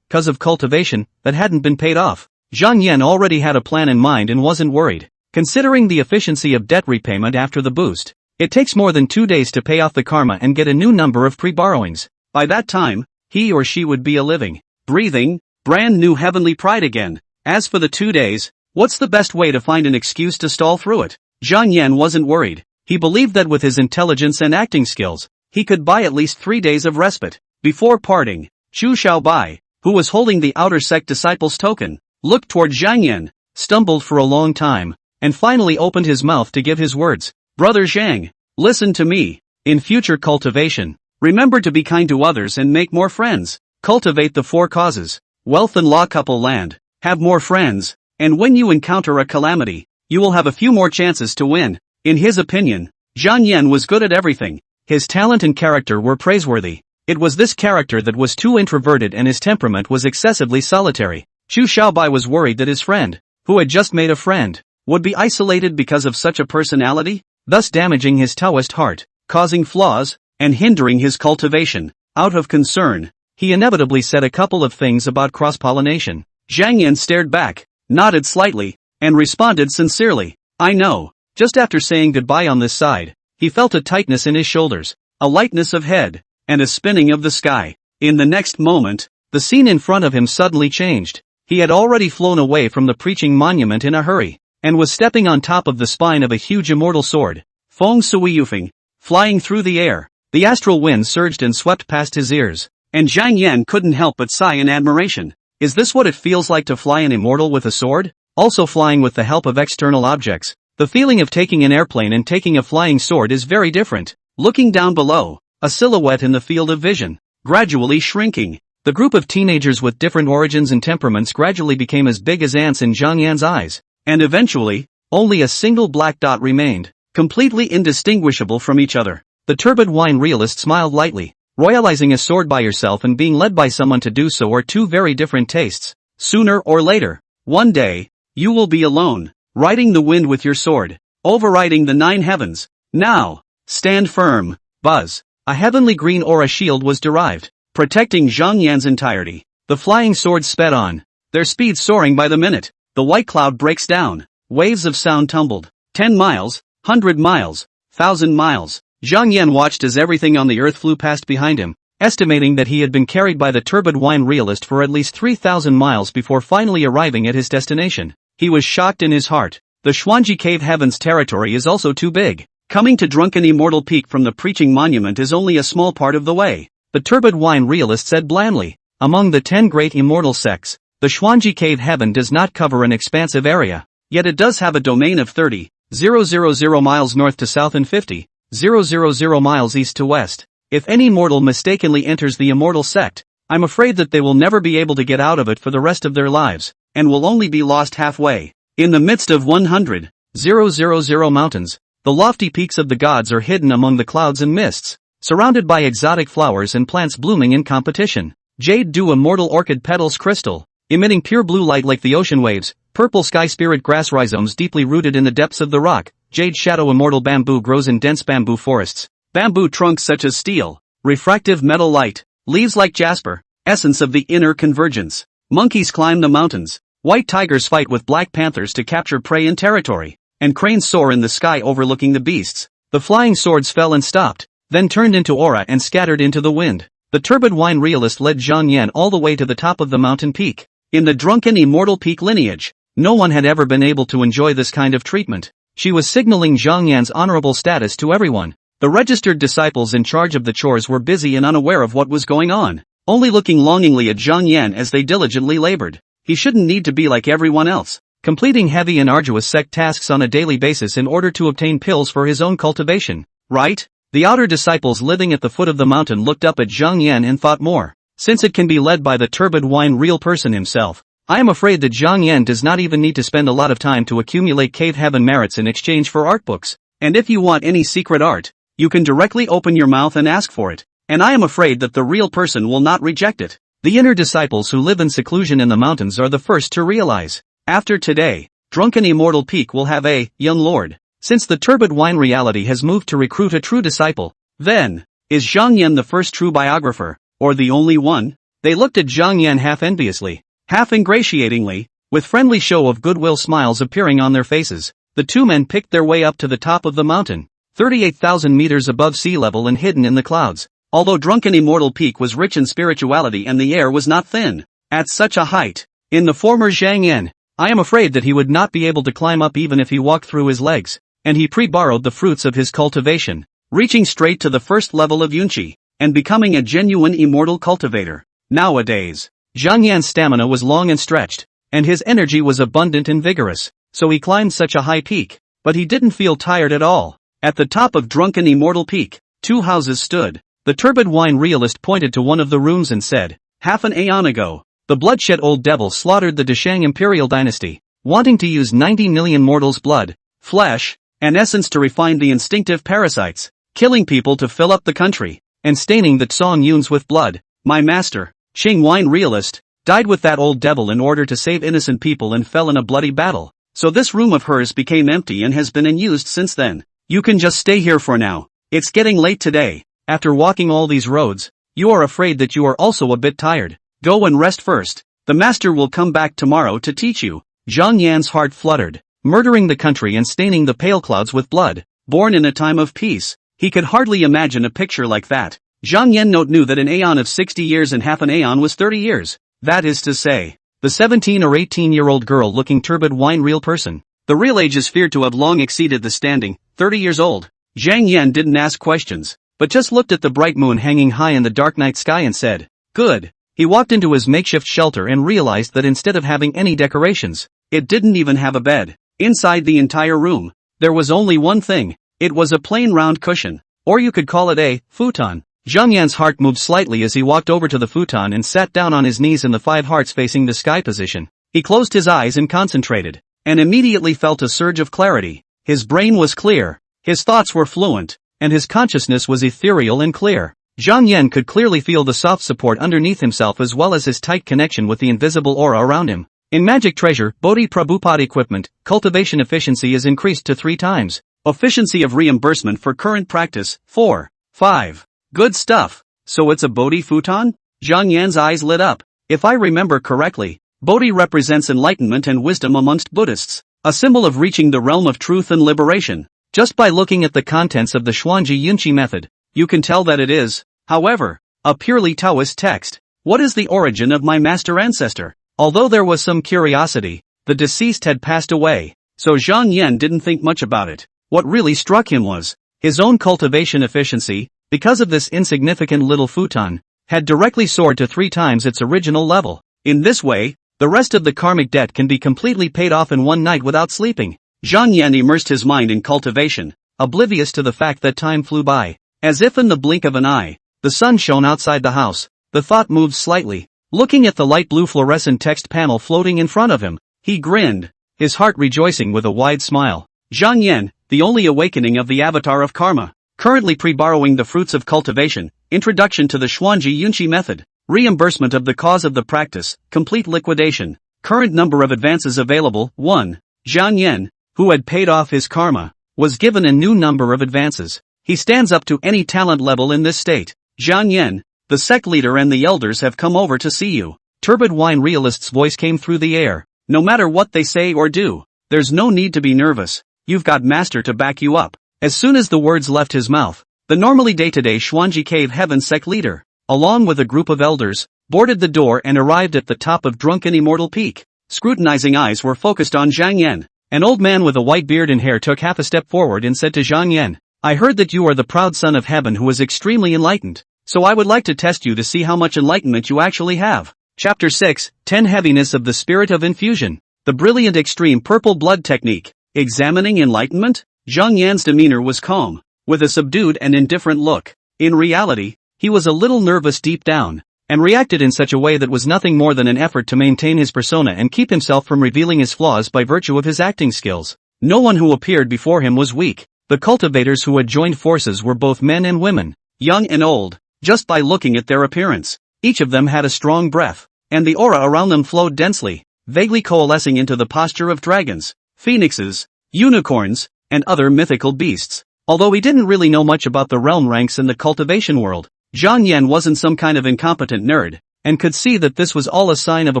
cause of cultivation, that hadn't been paid off, Zhang Yan already had a plan in mind and wasn't worried. Considering the efficiency of debt repayment after the boost, it takes more than 2 days to pay off the karma and get a new number of pre-borrowings. By that time, he or she would be a living, breathing, brand new heavenly pride again. As for the 2 days, what's the best way to find an excuse to stall through it? Zhang Yan wasn't worried. He believed that with his intelligence and acting skills, he could buy at least 3 days of respite. Before parting, Chu Xiaobai, who was holding the outer sect disciples token, looked toward Zhang Yan, stumbled for a long time, and finally opened his mouth to give his words. Brother Zhang, listen to me. In future cultivation, remember to be kind to others and make more friends. Cultivate the 4 causes. Wealth and law couple land. Have more friends. And when you encounter a calamity, you will have a few more chances to win. In his opinion, Zhang Yan was good at everything. His talent and character were praiseworthy. It was this character that was too introverted and his temperament was excessively solitary. Chu Xiaobai was worried that his friend, who had just made a friend, would be isolated because of such a personality, thus damaging his Taoist heart, causing flaws, and hindering his cultivation. Out of concern, he inevitably said a couple of things about cross-pollination. Zhang Yan stared back, nodded slightly, and responded sincerely. I know. Just after saying goodbye on this side, he felt a tightness in his shoulders, a lightness of head, and a spinning of the sky. In the next moment, the scene in front of him suddenly changed. He had already flown away from the preaching monument in a hurry, and was stepping on top of the spine of a huge immortal sword. Feng Sui Yufeng, flying through the air. The astral wind surged and swept past his ears, and Zhang Yan couldn't help but sigh in admiration. Is this what it feels like to fly an immortal with a sword? Also flying with the help of external objects. The feeling of taking an airplane and taking a flying sword is very different. Looking down below, a silhouette in the field of vision, gradually shrinking. The group of teenagers with different origins and temperaments gradually became as big as ants in Zhang Yan's eyes, and eventually, only a single black dot remained, completely indistinguishable from each other. The turbid wine realist smiled lightly. Royalizing a sword by yourself and being led by someone to do so are two very different tastes. Sooner or later, one day, you will be alone, riding the wind with your sword, overriding the 9 heavens. Now, stand firm. Buzz. A heavenly green aura shield was derived, protecting Zhang Yan's entirety. The flying swords sped on, their speed soaring by the minute. The white cloud breaks down. Waves of sound tumbled. 10 miles, 100 miles, 1,000 miles. Zhang Yan watched as everything on the earth flew past behind him, estimating that he had been carried by the turbid wine realist for at least 3,000 miles before finally arriving at his destination. He was shocked in his heart. The Xuanji Cave Heavens territory is also too big. Coming to Drunken Immortal Peak from the preaching monument is only a small part of the way. The turbid wine realist said blandly. Among the 10 great immortal sects, the Xuanji Cave Heaven does not cover an expansive area, yet it does have a domain of 30,000 miles north to south and 50,000 miles east to west. If any mortal mistakenly enters the immortal sect, I'm afraid that they will never be able to get out of it for the rest of their lives, and will only be lost halfway. In the midst of 100,000 mountains, the lofty peaks of the gods are hidden among the clouds and mists, surrounded by exotic flowers and plants blooming in competition. Jade Dew Immortal Orchid Petals Crystal, emitting pure blue light like the ocean waves. Purple Sky Spirit Grass Rhizomes deeply rooted in the depths of the rock. Jade Shadow Immortal Bamboo grows in dense bamboo forests. Bamboo trunks such as steel. Refractive metal light. Leaves like jasper. Essence of the inner convergence. Monkeys climb the mountains. White tigers fight with black panthers to capture prey in territory. And cranes soar in the sky overlooking the beasts. The flying swords fell and stopped, then turned into aura and scattered into the wind. The turbid wine realist led Zhang Yan all the way to the top of the mountain peak. In the drunken immortal peak lineage, no one had ever been able to enjoy this kind of treatment. She was signaling Zhang Yan's honorable status to everyone. The registered disciples in charge of the chores were busy and unaware of what was going on, only looking longingly at Zhang Yan as they diligently labored. He shouldn't need to be like everyone else, completing heavy and arduous sect tasks on a daily basis in order to obtain pills for his own cultivation, right? The outer disciples living at the foot of the mountain looked up at Zhang Yan and thought more. Since it can be led by the turbid wine real person himself, I am afraid that Zhang Yan does not even need to spend a lot of time to accumulate cave heaven merits in exchange for art books. And if you want any secret art, you can directly open your mouth and ask for it. And I am afraid that the real person will not reject it. The inner disciples who live in seclusion in the mountains are the first to realize. After today, Drunken Immortal Peak will have a young lord. Since the turbid wine reality has moved to recruit a true disciple, then, is Zhang Yan the first true biographer, or the only one? They looked at Zhang Yan half enviously, half ingratiatingly, with friendly show of goodwill smiles appearing on their faces. The two men picked their way up to the top of the mountain, 38,000 meters above sea level and hidden in the clouds. Although drunken Immortal Peak was rich in spirituality and the air was not thin, at such a height, in the former Zhang Yan, I am afraid that he would not be able to climb up even if he walked through his legs, and he pre-borrowed the fruits of his cultivation, reaching straight to the first level of Yunqi, and becoming a genuine immortal cultivator. Nowadays, Zhang Yan's stamina was long and stretched, and his energy was abundant and vigorous, so he climbed such a high peak, but he didn't feel tired at all. At the top of drunken Immortal Peak, two houses stood. The turbid wine realist pointed to one of the rooms and said, half an aeon ago, the bloodshed old devil slaughtered the Deshang imperial dynasty, wanting to use 90 million mortals' blood, flesh, and essence to refine the instinctive parasites, killing people to fill up the country, and staining the Tsong Yuns with blood. My master, Qing wine realist, died with that old devil in order to save innocent people and fell in a bloody battle, so this room of hers became empty and has been unused since then. You can just stay here for now. It's getting late today. After walking all these roads, you are afraid that you are also a bit tired. Go and rest first. The master will come back tomorrow to teach you. Zhang Yan's heart fluttered, murdering the country and staining the pale clouds with blood, born in a time of peace. He could hardly imagine a picture like that. Zhang Yan knew that an aeon of 60 years and half an aeon was 30 years. That is to say, the 17 or 18-year-old girl looking turbid wine real person. The real age is feared to have long exceeded the standing, 30 years old. Zhang Yan didn't ask questions, but just looked at the bright moon hanging high in the dark night sky and said, good. He walked into his makeshift shelter and realized that instead of having any decorations, it didn't even have a bed. Inside the entire room, there was only one thing. It was a plain round cushion, or you could call it a futon. Zhang Yan's heart moved slightly as he walked over to the futon and sat down on his knees in the five hearts facing the sky position. He closed his eyes and concentrated, and immediately felt a surge of clarity. His brain was clear, his thoughts were fluent, and his consciousness was ethereal and clear. Zhang Yan could clearly feel the soft support underneath himself as well as his tight connection with the invisible aura around him. In Magic Treasure, Bodhi Prabhupada equipment, cultivation efficiency is increased to 3 times. Efficiency of reimbursement for current practice, 4. 5. Good stuff. So it's a Bodhi futon? Zhang Yan's eyes lit up. If I remember correctly, Bodhi represents enlightenment and wisdom amongst Buddhists, a symbol of reaching the realm of truth and liberation. Just by looking at the contents of the Xuanji Yunqi method, you can tell that it is, however, a purely Taoist text. What is the origin of my master ancestor? Although there was some curiosity, the deceased had passed away, so Zhang Yan didn't think much about it. What really struck him was his own cultivation efficiency, because of this insignificant little futon, had directly soared to 3 times its original level. In this way, the rest of the karmic debt can be completely paid off in one night without sleeping. Zhang Yan immersed his mind in cultivation, oblivious to the fact that time flew by. As if in the blink of an eye, the sun shone outside the house. The thought moved slightly. Looking at the light blue fluorescent text panel floating in front of him, he grinned, his heart rejoicing with a wide smile. Zhang Yan, the only awakening of the avatar of karma. Currently pre-borrowing the fruits of cultivation, introduction to the Xuanji Yunqi method, reimbursement of the cause of the practice, complete liquidation, current number of advances available, 1. Zhang Yan, who had paid off his karma, was given a new number of advances. He stands up to any talent level in this state. Zhang Yan, the sect leader and the elders have come over to see you. Turbid wine realist's voice came through the air. No matter what they say or do, there's no need to be nervous. You've got master to back you up. As soon as the words left his mouth, the normally day-to-day Xuanji Cave Heaven sect leader, along with a group of elders, boarded the door and arrived at the top of drunken Immortal Peak. Scrutinizing eyes were focused on Zhang Yan. An old man with a white beard and hair took half a step forward and said to Zhang Yan, I heard that you are the proud son of heaven who is extremely enlightened, so I would like to test you to see how much enlightenment you actually have. Chapter 6, 10 Heaviness of the Spirit of Infusion. The brilliant extreme purple blood technique. Examining enlightenment? Zhang Yan's demeanor was calm, with a subdued and indifferent look. In reality, he was a little nervous deep down, and reacted in such a way that was nothing more than an effort to maintain his persona and keep himself from revealing his flaws by virtue of his acting skills. No one who appeared before him was weak. The cultivators who had joined forces were both men and women, young and old, just by looking at their appearance. Each of them had a strong breath, and the aura around them flowed densely, vaguely coalescing into the posture of dragons, phoenixes, unicorns, and other mythical beasts. Although he didn't really know much about the realm ranks in the cultivation world, Zhang Yan wasn't some kind of incompetent nerd, and could see that this was all a sign of a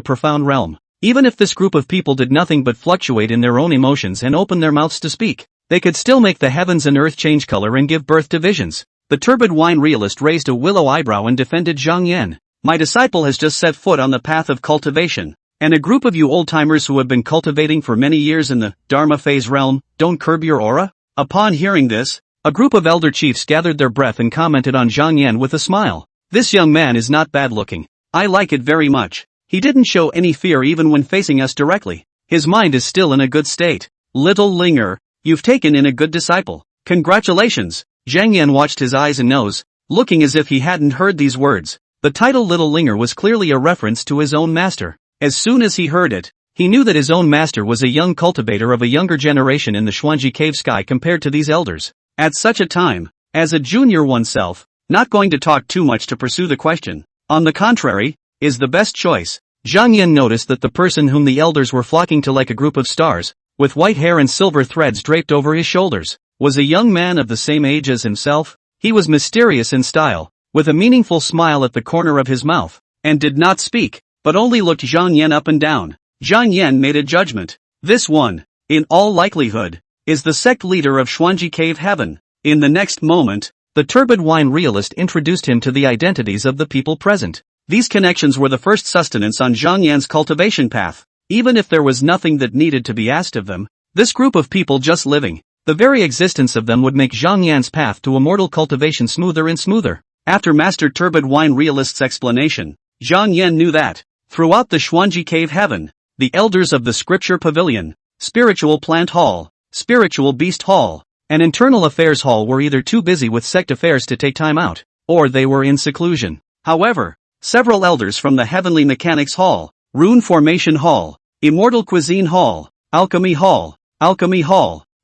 profound realm. Even if this group of people did nothing but fluctuate in their own emotions and open their mouths to speak, they could still make the heavens and earth change color and give birth to visions. The turbid wine realist raised a willow eyebrow and defended Zhang Yan. My disciple has just set foot on the path of cultivation, and a group of you old-timers who have been cultivating for many years in the Dharma phase realm, don't curb your aura? Upon hearing this, a group of elder chiefs gathered their breath and commented on Zhang Yan with a smile. This young man is not bad-looking. I like it very much. He didn't show any fear even when facing us directly. His mind is still in a good state. Little Linger, you've taken in a good disciple. Congratulations. Zhang Yan watched his eyes and nose, looking as if he hadn't heard these words. The title Little Linger was clearly a reference to his own master. As soon as he heard it, he knew that his own master was a young cultivator of a younger generation in the Xuanji cave sky compared to these elders. At such a time, as a junior oneself, not going to talk too much to pursue the question, on the contrary, is the best choice. Zhang Yan noticed that the person whom the elders were flocking to like a group of stars, with white hair and silver threads draped over his shoulders, was a young man of the same age as himself. He was mysterious in style, with a meaningful smile at the corner of his mouth, and did not speak, but only looked Zhang Yan up and down. Zhang Yan made a judgment. This one, in all likelihood, is the sect leader of Xuanji Cave Heaven. In the next moment, the turbid wine realist introduced him to the identities of the people present. These connections were the first sustenance on Zhang Yan's cultivation path. Even if there was nothing that needed to be asked of them, this group of people just living, the very existence of them would make Zhang Yan's path to immortal cultivation smoother and smoother. After Master Turbid Wine Realist's explanation, Zhang Yan knew that, throughout the Xuanji Cave Heaven, the elders of the Scripture Pavilion, Spiritual Plant Hall, Spiritual Beast Hall, and Internal Affairs Hall were either too busy with sect affairs to take time out, or they were in seclusion. However, several elders from the Heavenly Mechanics Hall, Rune Formation Hall, Immortal Cuisine Hall, Alchemy Hall,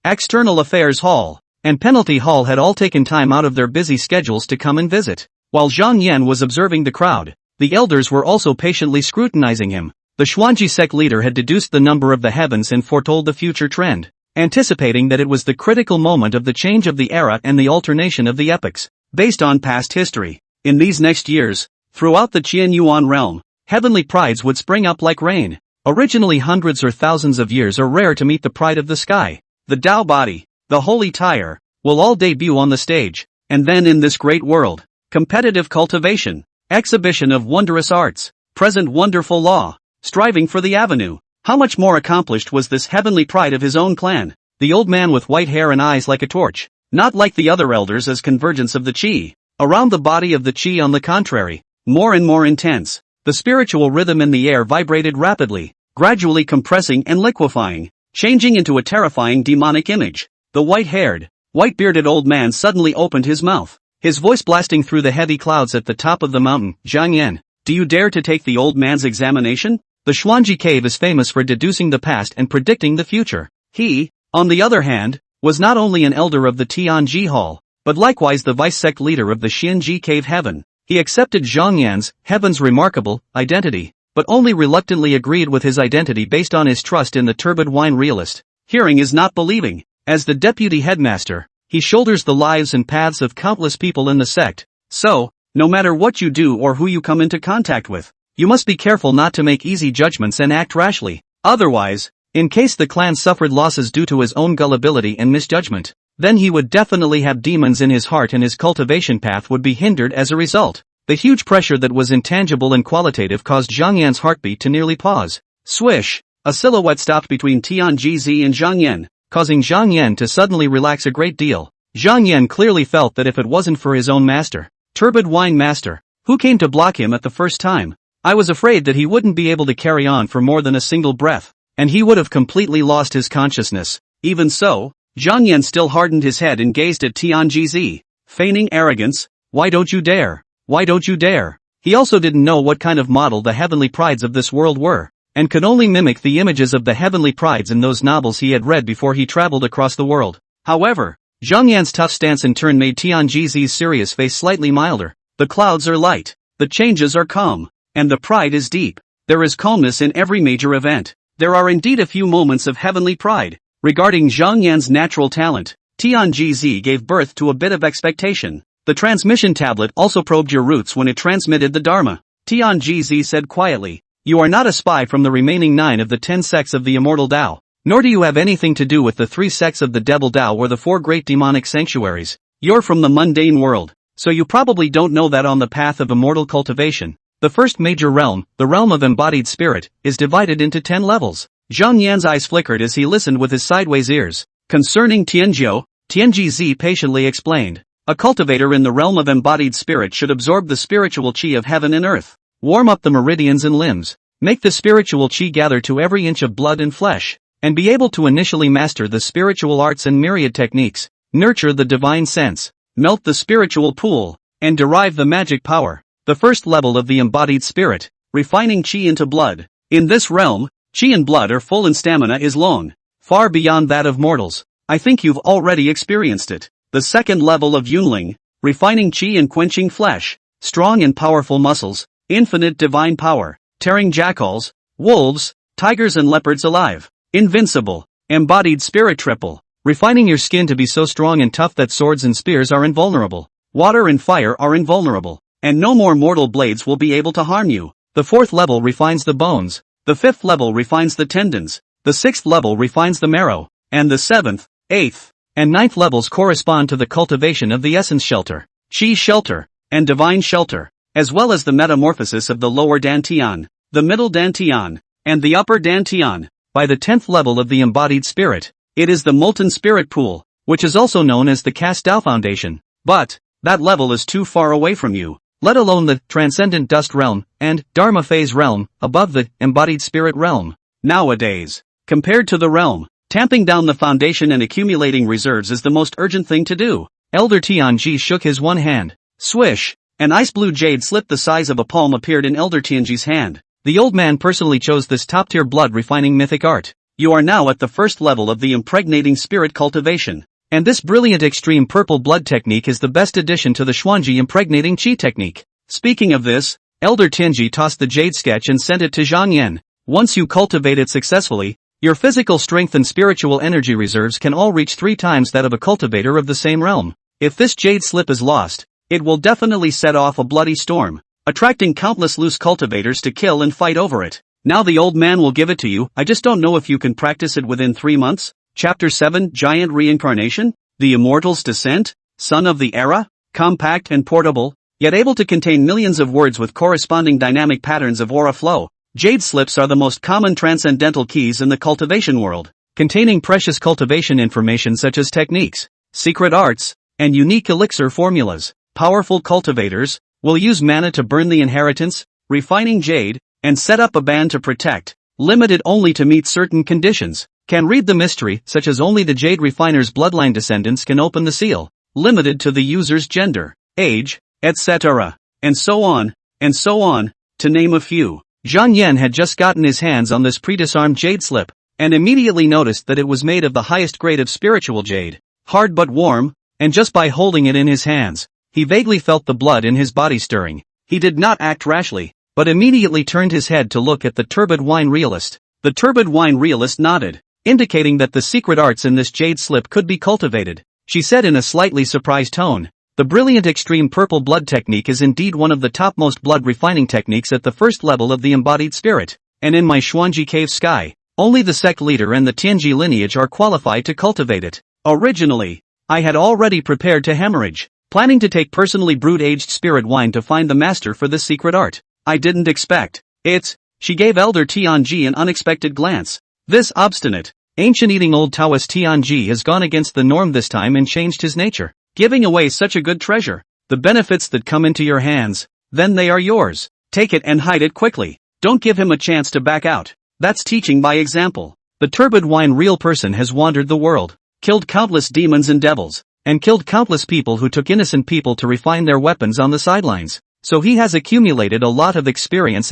External Affairs Hall, and Penalty Hall had all taken time out of their busy schedules to come and visit. While Zhang Yan was observing the crowd, the elders were also patiently scrutinizing him. The Xuanji sect leader had deduced the number of the heavens and foretold the future trend, anticipating that it was the critical moment of the change of the era and the alternation of the epochs, based on past history. In these next years, throughout the Qian Yuan realm, heavenly prides would spring up like rain. Originally hundreds or thousands of years are rare to meet the pride of the sky. The Tao body, the holy tire, will all debut on the stage, and then in this great world, competitive cultivation, exhibition of wondrous arts, present wonderful law, striving for the avenue. How much more accomplished was this heavenly pride of his own clan, the old man with white hair and eyes like a torch, not like the other elders as convergence of the qi. Around the body of the qi on the contrary, more and more intense, the spiritual rhythm in the air vibrated rapidly, gradually compressing and liquefying, changing into a terrifying demonic image. The white-haired, white-bearded old man suddenly opened his mouth, his voice blasting through the heavy clouds at the top of the mountain. Zhang Yan, do you dare to take the old man's examination? The Xuanji cave is famous for deducing the past and predicting the future. He, on the other hand, was not only an elder of the Tianji Hall, but likewise the vice-sect leader of the Xianji Cave Heaven. He accepted Zhang Yan's, heaven's remarkable, identity, but only reluctantly agreed with his identity based on his trust in the turbid wine realist. Hearing is not believing. As the deputy headmaster, he shoulders the lives and paths of countless people in the sect. So, no matter what you do or who you come into contact with, you must be careful not to make easy judgments and act rashly. Otherwise, in case the clan suffered losses due to his own gullibility and misjudgment, then he would definitely have demons in his heart and his cultivation path would be hindered as a result. The huge pressure that was intangible and qualitative caused Zhang Yan's heartbeat to nearly pause. Swish! A silhouette stopped between Tianji and Zhang Yan, causing Zhang Yan to suddenly relax a great deal. Zhang Yan clearly felt that if it wasn't for his own master, Turbid Wine Master, who came to block him at the first time, I was afraid that he wouldn't be able to carry on for more than a single breath, and he would have completely lost his consciousness. Even so, Zhang Yan still hardened his head and gazed at Tianji, feigning arrogance. Why don't you dare? Why don't you dare? He also didn't know what kind of model the heavenly prides of this world were, and could only mimic the images of the heavenly prides in those novels he had read before he traveled across the world. However, Zhang Yan's tough stance in turn made Tianji's serious face slightly milder. The clouds are light, the changes are calm, and the pride is deep. There is calmness in every major event. There are indeed a few moments of heavenly pride, Regarding Zhang Yan's natural talent, Tianji gave birth to a bit of expectation. The transmission tablet also probed your roots when it transmitted the Dharma. Tianji said quietly, "You are not a spy from the remaining 9 of the 10 sects of the immortal Tao, nor do you have anything to do with the 3 sects of the devil Tao or the 4 great demonic sanctuaries. You're from the mundane world, so you probably don't know that on the path of immortal cultivation, the first major realm, the realm of embodied spirit, is divided into 10 levels." Zhang Yan's eyes flickered as he listened with his sideways ears. Concerning Tianji, Tianji patiently explained. A cultivator in the realm of embodied spirit should absorb the spiritual qi of heaven and earth, warm up the meridians and limbs, make the spiritual qi gather to every inch of blood and flesh, and be able to initially master the spiritual arts and myriad techniques, nurture the divine sense, melt the spiritual pool, and derive the magic power. The first level of the embodied spirit, refining qi into blood. In this realm, qi and blood are full and stamina is long, far beyond that of mortals. I think you've already experienced it. The second level of Yunling, refining qi and quenching flesh, strong and powerful muscles, infinite divine power, tearing jackals, wolves, tigers and leopards alive, invincible, embodied spirit triple, refining your skin to be so strong and tough that swords and spears are invulnerable, water and fire are invulnerable, and no more mortal blades will be able to harm you. The fourth level refines the bones, the fifth level refines the tendons, the sixth level refines the marrow, and the seventh, eighth, and ninth levels correspond to the cultivation of the essence shelter, qi shelter, and divine shelter, as well as the metamorphosis of the lower dantian, the middle dantian, and the upper dantian. By the 10th level of the embodied spirit, it is the molten spirit pool, which is also known as the Cast Tao Foundation. But that level is too far away from you, let alone the transcendent dust realm and Dharma phase realm above the embodied spirit realm. Nowadays, compared to the realm, tamping down the foundation and accumulating reserves is the most urgent thing to do. Elder Tianji shook his one hand. Swish! An ice blue jade slip the size of a palm appeared in Elder Tianji's hand. The old man personally chose this top-tier blood-refining mythic art. You are now at the first level of the impregnating spirit cultivation. And this brilliant extreme purple blood technique is the best addition to the Xuanji impregnating qi technique. Speaking of this, Elder Tianji tossed the jade sketch and sent it to Zhang Yan. Once you cultivate it successfully, your physical strength and spiritual energy reserves can all reach 3 times that of a cultivator of the same realm. If this jade slip is lost, it will definitely set off a bloody storm, attracting countless loose cultivators to kill and fight over it. Now the old man will give it to you, I just don't know if you can practice it within 3 months. Chapter 7 Giant Reincarnation? The Immortal's Descent? Son of the Era? Compact and portable, yet able to contain millions of words with corresponding dynamic patterns of aura flow. Jade slips are the most common transcendental keys in the cultivation world, containing precious cultivation information such as techniques, secret arts, and unique elixir formulas. Powerful cultivators will use mana to burn the inheritance, refining jade, and set up a band to protect, limited only to meet certain conditions. Can read the mystery, such as only the jade refiner's bloodline descendants can open the seal, limited to the user's gender, age, etc. And so on, to name a few. Zhang Yan had just gotten his hands on this pre-disarmed jade slip, and immediately noticed that it was made of the highest grade of spiritual jade, hard but warm, and just by holding it in his hands, he vaguely felt the blood in his body stirring. He did not act rashly, but immediately turned his head to look at the turbid wine realist. The turbid wine realist nodded, indicating that the secret arts in this jade slip could be cultivated. She said in a slightly surprised tone, "The brilliant extreme purple blood technique is indeed one of the topmost blood refining techniques at the first level of the embodied spirit, and in my Xuanji cave sky, only the sect leader and the Tianji lineage are qualified to cultivate it. Originally, I had already prepared to hemorrhage, planning to take personally brewed aged spirit wine to find the master for this secret art. I didn't expect it." She gave Elder Tianji an unexpected glance. This obstinate, ancient-eating old Taoist Tianji has gone against the norm this time and changed his nature, giving away such a good treasure. The benefits that come into your hands, then they are yours. Take it and hide it quickly. Don't give him a chance to back out. That's teaching by example. The turbid wine real person has wandered the world, killed countless demons and devils, and killed countless people who took innocent people to refine their weapons on the sidelines. So he has accumulated a lot of experience.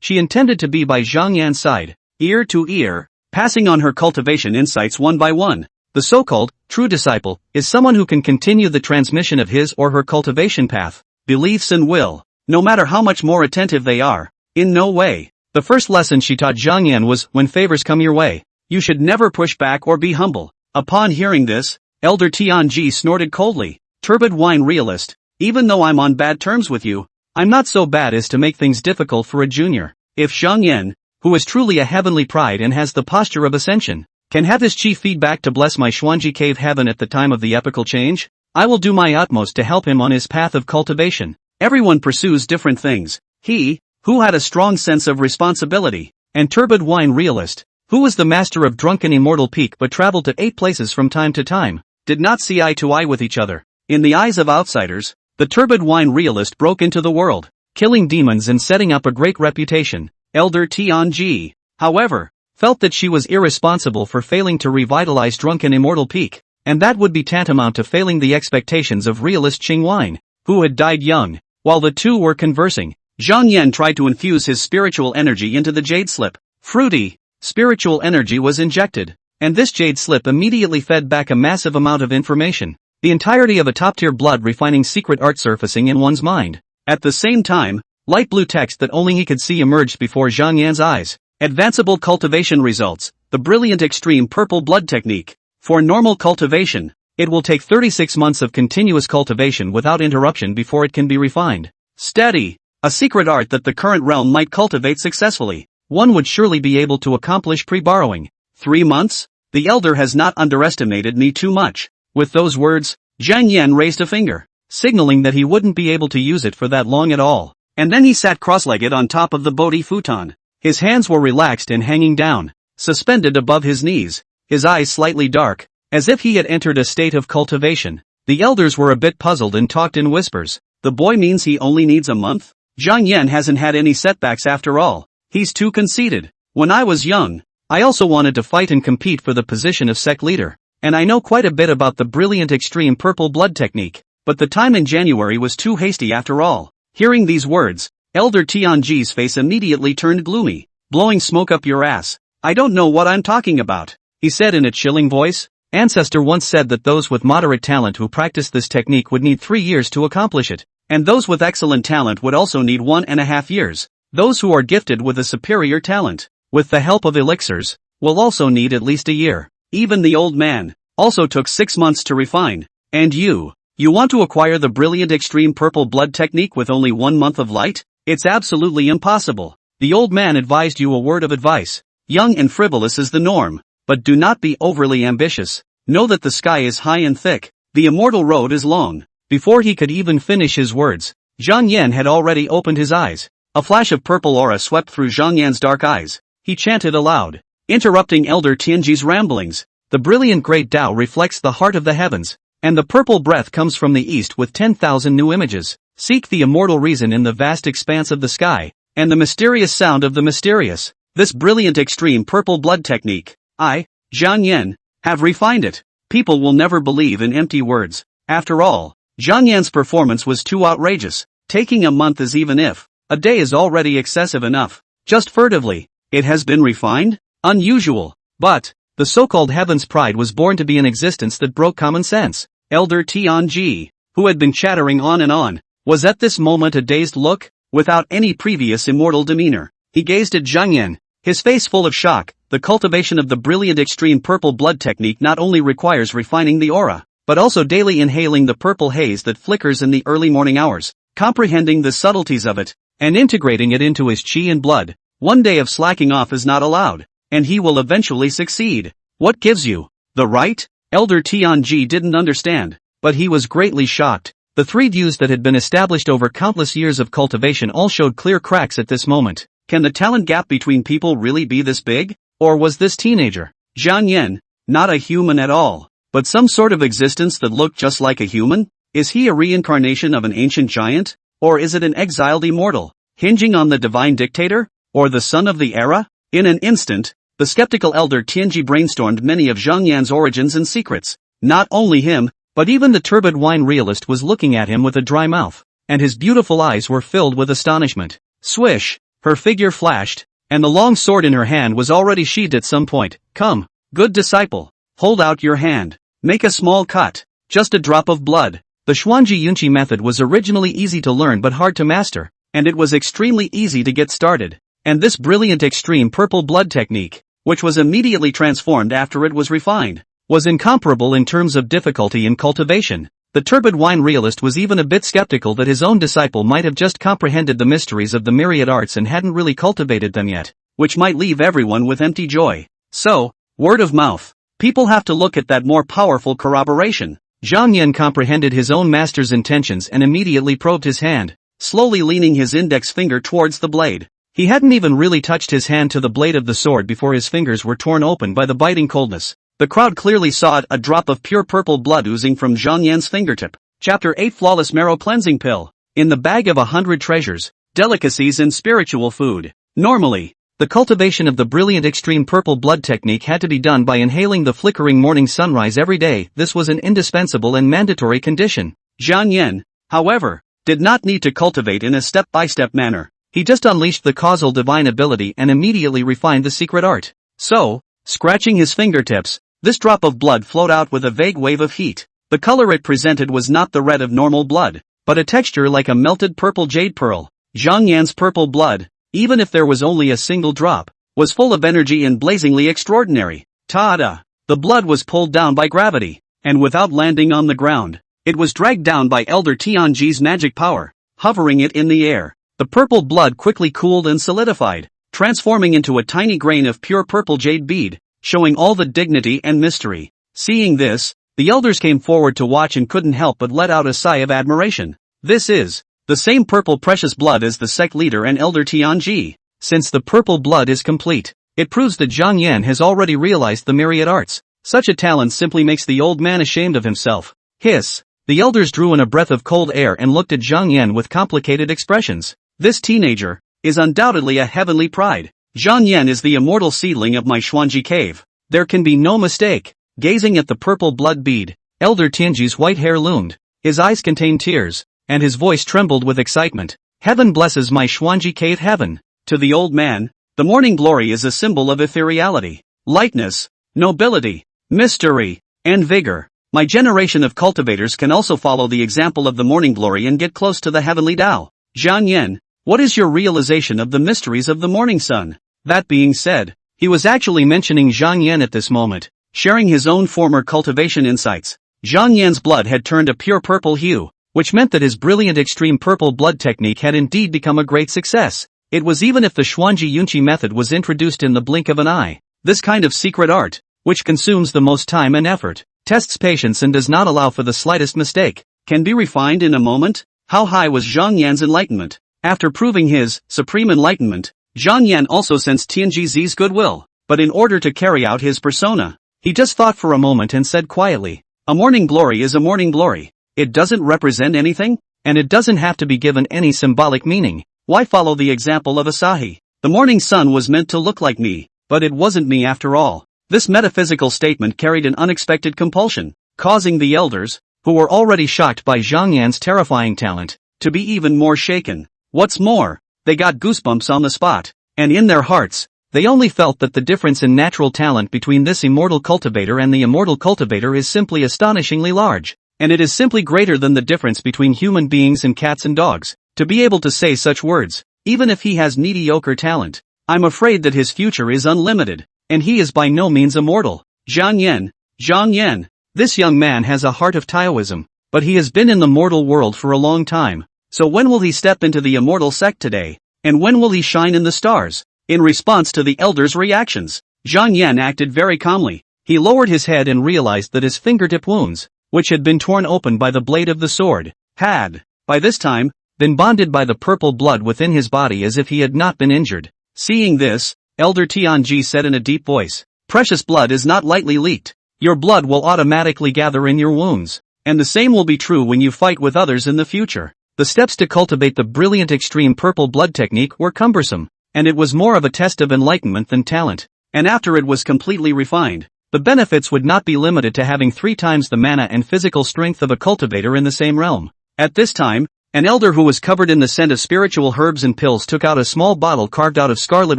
She intended to be by Zhang Yan's side, ear to ear, passing on her cultivation insights one by one. The so-called true disciple is someone who can continue the transmission of his or her cultivation path, beliefs and will, no matter how much more attentive they are. In no way. The first lesson she taught Zhang Yan was, when favors come your way, You should never push back or be humble. Upon hearing this, Elder Tianji snorted coldly. Turbid wine realist, even though I'm on bad terms with you, I'm not so bad as to make things difficult for a junior. If Zhang Yan, who is truly a heavenly pride and has the posture of ascension, can have his chi feedback to bless my Xuanji cave heaven at the time of the epical change, I will do my utmost to help him on his path of cultivation. Everyone pursues different things. He, who had a strong sense of responsibility, and turbid wine realist, who was the master of drunken immortal peak but traveled to 8 places from time to time, did not see eye to eye with each other. In the eyes of outsiders, the turbid wine realist broke into the world, killing demons and setting up a great reputation. Elder Tianji, however, felt that she was irresponsible for failing to revitalize drunken immortal peak, and that would be tantamount to failing the expectations of realist Qing Wine, who had died young. While the two were conversing, Zhang Yan tried to infuse his spiritual energy into the jade slip. Fruity, spiritual energy was injected, and this jade slip immediately fed back a massive amount of information, the entirety of a top-tier blood refining secret art surfacing in one's mind. At the same time, light blue text that only he could see emerged before Zhang Yan's eyes. Advanceable cultivation results, the brilliant extreme purple blood technique. For normal cultivation, it will take 36 months of continuous cultivation without interruption before it can be refined. Steady, a secret art that the current realm might cultivate successfully. One would surely be able to accomplish pre-borrowing. 3 months? The elder has not underestimated me too much. With those words, Zhang Yan raised a finger, signaling that he wouldn't be able to use it for that long at all. And then he sat cross-legged on top of the Bodhi futon. His hands were relaxed and hanging down, suspended above his knees, his eyes slightly dark, as if he had entered a state of cultivation. The elders were a bit puzzled and talked in whispers. The boy means he only needs a month? Zhang Yan hasn't had any setbacks after all. He's too conceited. When I was young, I also wanted to fight and compete for the position of sect leader, and I know quite a bit about the brilliant extreme purple blood technique, but the time in January was too hasty after all. Hearing these words, Elder Tianji's face immediately turned gloomy. Blowing smoke up your ass. I don't know what I'm talking about, he said in a chilling voice. Ancestor once said that those with moderate talent who practiced this technique would need 3 years to accomplish it, and those with excellent talent would also need 1.5 years. Those who are gifted with a superior talent, with the help of elixirs, will also need at least a year. Even the old man also took 6 months to refine. And you want to acquire the brilliant extreme purple blood technique with only 1 month of light? It's absolutely impossible. The old man advised you a word of advice. Young and frivolous is the norm, but do not be overly ambitious. Know that the sky is high and thick, the immortal road is long. Before he could even finish his words, Zhang Yan had already opened his eyes. A flash of purple aura swept through Zhang Yan's dark eyes. He chanted aloud, interrupting Elder Tianji's ramblings. The brilliant great Tao reflects the heart of the heavens, and the purple breath comes from the east with 10,000 new images. Seek the immortal reason in the vast expanse of the sky, and the mysterious sound of the mysterious. This brilliant extreme purple blood technique, I, Zhang Yan, have refined it. People will never believe in empty words. After all, Zhang Yan's performance was too outrageous. Taking a month is even if a day is already excessive enough. Just furtively, it has been refined? Unusual. But the so-called heaven's pride was born to be an existence that broke common sense. Elder Tianji, who had been chattering on and on, was at this moment a dazed look, without any previous immortal demeanor. He gazed at Zhang Yan, his face full of shock. The cultivation of the brilliant extreme purple blood technique not only requires refining the aura, but also daily inhaling the purple haze that flickers in the early morning hours, comprehending the subtleties of it, and integrating it into his chi and blood. One day of slacking off is not allowed, and he will eventually succeed. What gives you the right? Elder Tianji didn't understand, but he was greatly shocked. The 3 views that had been established over countless years of cultivation all showed clear cracks at this moment. Can the talent gap between people really be this big? Or was this teenager, Zhang Yan, not a human at all, but some sort of existence that looked just like a human? Is he a reincarnation of an ancient giant? Or is it an exiled immortal, hinging on the divine dictator? Or the son of the era? In an instant, the skeptical elder Tianji brainstormed many of Zhang Yan's origins and secrets. Not only him, but even the turbid wine realist was looking at him with a dry mouth, and his beautiful eyes were filled with astonishment. Swish, her figure flashed, and the long sword in her hand was already sheathed at some point. Come, good disciple, hold out your hand. Make a small cut, just a drop of blood. The Xuanji Yunqi method was originally easy to learn but hard to master, and it was extremely easy to get started. And this brilliant extreme purple blood technique, which was immediately transformed after it was refined, was incomparable in terms of difficulty in cultivation. The turbid wine realist was even a bit skeptical that his own disciple might have just comprehended the mysteries of the myriad arts and hadn't really cultivated them yet, which might leave everyone with empty joy. So, word of mouth. People have to look at that more powerful corroboration. Zhang Yan comprehended his own master's intentions and immediately probed his hand, slowly leaning his index finger towards the blade. He hadn't even really touched his hand to the blade of the sword before his fingers were torn open by the biting coldness. The crowd clearly saw it, a drop of pure purple blood oozing from Zhang Yan's fingertip. Chapter 8 Flawless Marrow Cleansing Pill. In the bag of 100 treasures, delicacies and spiritual food. Normally, the cultivation of the brilliant extreme purple blood technique had to be done by inhaling the flickering morning sunrise every day. This was an indispensable and mandatory condition. Zhang Yan, however, did not need to cultivate in a step-by-step manner. He just unleashed the causal divine ability and immediately refined the secret art. So, scratching his fingertips, this drop of blood flowed out with a vague wave of heat. The color it presented was not the red of normal blood, but a texture like a melted purple jade pearl. Zhang Yan's purple blood, even if there was only a single drop, was full of energy and blazingly extraordinary. Ta-da! The blood was pulled down by gravity, and without landing on the ground, it was dragged down by Elder Tianji's magic power, hovering it in the air. The purple blood quickly cooled and solidified, transforming into a tiny grain of pure purple jade bead, showing all the dignity and mystery. Seeing this, the elders came forward to watch and couldn't help but let out a sigh of admiration. This is the same purple precious blood as the sect leader and Elder Tianji. Since the purple blood is complete, it proves that Zhang Yan has already realized the myriad arts. Such a talent simply makes the old man ashamed of himself. Hiss! The elders drew in a breath of cold air and looked at Zhang Yan with complicated expressions. This teenager is undoubtedly a heavenly pride. Zhang Yan is the immortal seedling of my Xuanji cave. There can be no mistake. Gazing at the purple blood bead, Elder Tianji's white hair loomed. His eyes contained tears, and his voice trembled with excitement. Heaven blesses my Xuanji cave heaven. To the old man, the morning glory is a symbol of ethereality, lightness, nobility, mystery, and vigor. My generation of cultivators can also follow the example of the morning glory and get close to the heavenly Tao. Zhang Yan, what is your realization of the mysteries of the morning sun? That being said, he was actually mentioning Zhang Yan at this moment, sharing his own former cultivation insights. Zhang Yan's blood had turned a pure purple hue, which meant that his brilliant extreme purple blood technique had indeed become a great success. It was even if the Xuanji Yunqi method was introduced in the blink of an eye. This kind of secret art, which consumes the most time and effort, tests patience and does not allow for the slightest mistake, can be refined in a moment. How high was Zhang Yan's enlightenment? After proving his supreme enlightenment, Zhang Yan also sensed Tianji's goodwill, but in order to carry out his persona, he just thought for a moment and said quietly, a morning glory is a morning glory. It doesn't represent anything, and it doesn't have to be given any symbolic meaning. Why follow the example of Asahi? The morning sun was meant to look like me, but it wasn't me after all. This metaphysical statement carried an unexpected compulsion, causing the elders, who were already shocked by Zhang Yan's terrifying talent, to be even more shaken. What's more, they got goosebumps on the spot, and in their hearts, they only felt that the difference in natural talent between this immortal cultivator and the immortal cultivator is simply astonishingly large, and it is simply greater than the difference between human beings and cats and dogs. To be able to say such words, even if he has mediocre talent, I'm afraid that his future is unlimited, and he is by no means immortal. Zhang Yan, this young man has a heart of Taoism, but he has been in the mortal world for a long time. So when will he step into the immortal sect today? And when will he shine in the stars? In response to the elders' reactions, Zhang Yan acted very calmly. He lowered his head and realized that his fingertip wounds, which had been torn open by the blade of the sword, had, by this time, been bonded by the purple blood within his body as if he had not been injured. Seeing this, Elder Tianji said in a deep voice, precious blood is not lightly leaked. Your blood will automatically gather in your wounds, and the same will be true when you fight with others in the future. The steps to cultivate the brilliant extreme purple blood technique were cumbersome, and it was more of a test of enlightenment than talent. And after it was completely refined, the benefits would not be limited to having 3 times the mana and physical strength of a cultivator in the same realm. At this time, an elder who was covered in the scent of spiritual herbs and pills took out a small bottle carved out of scarlet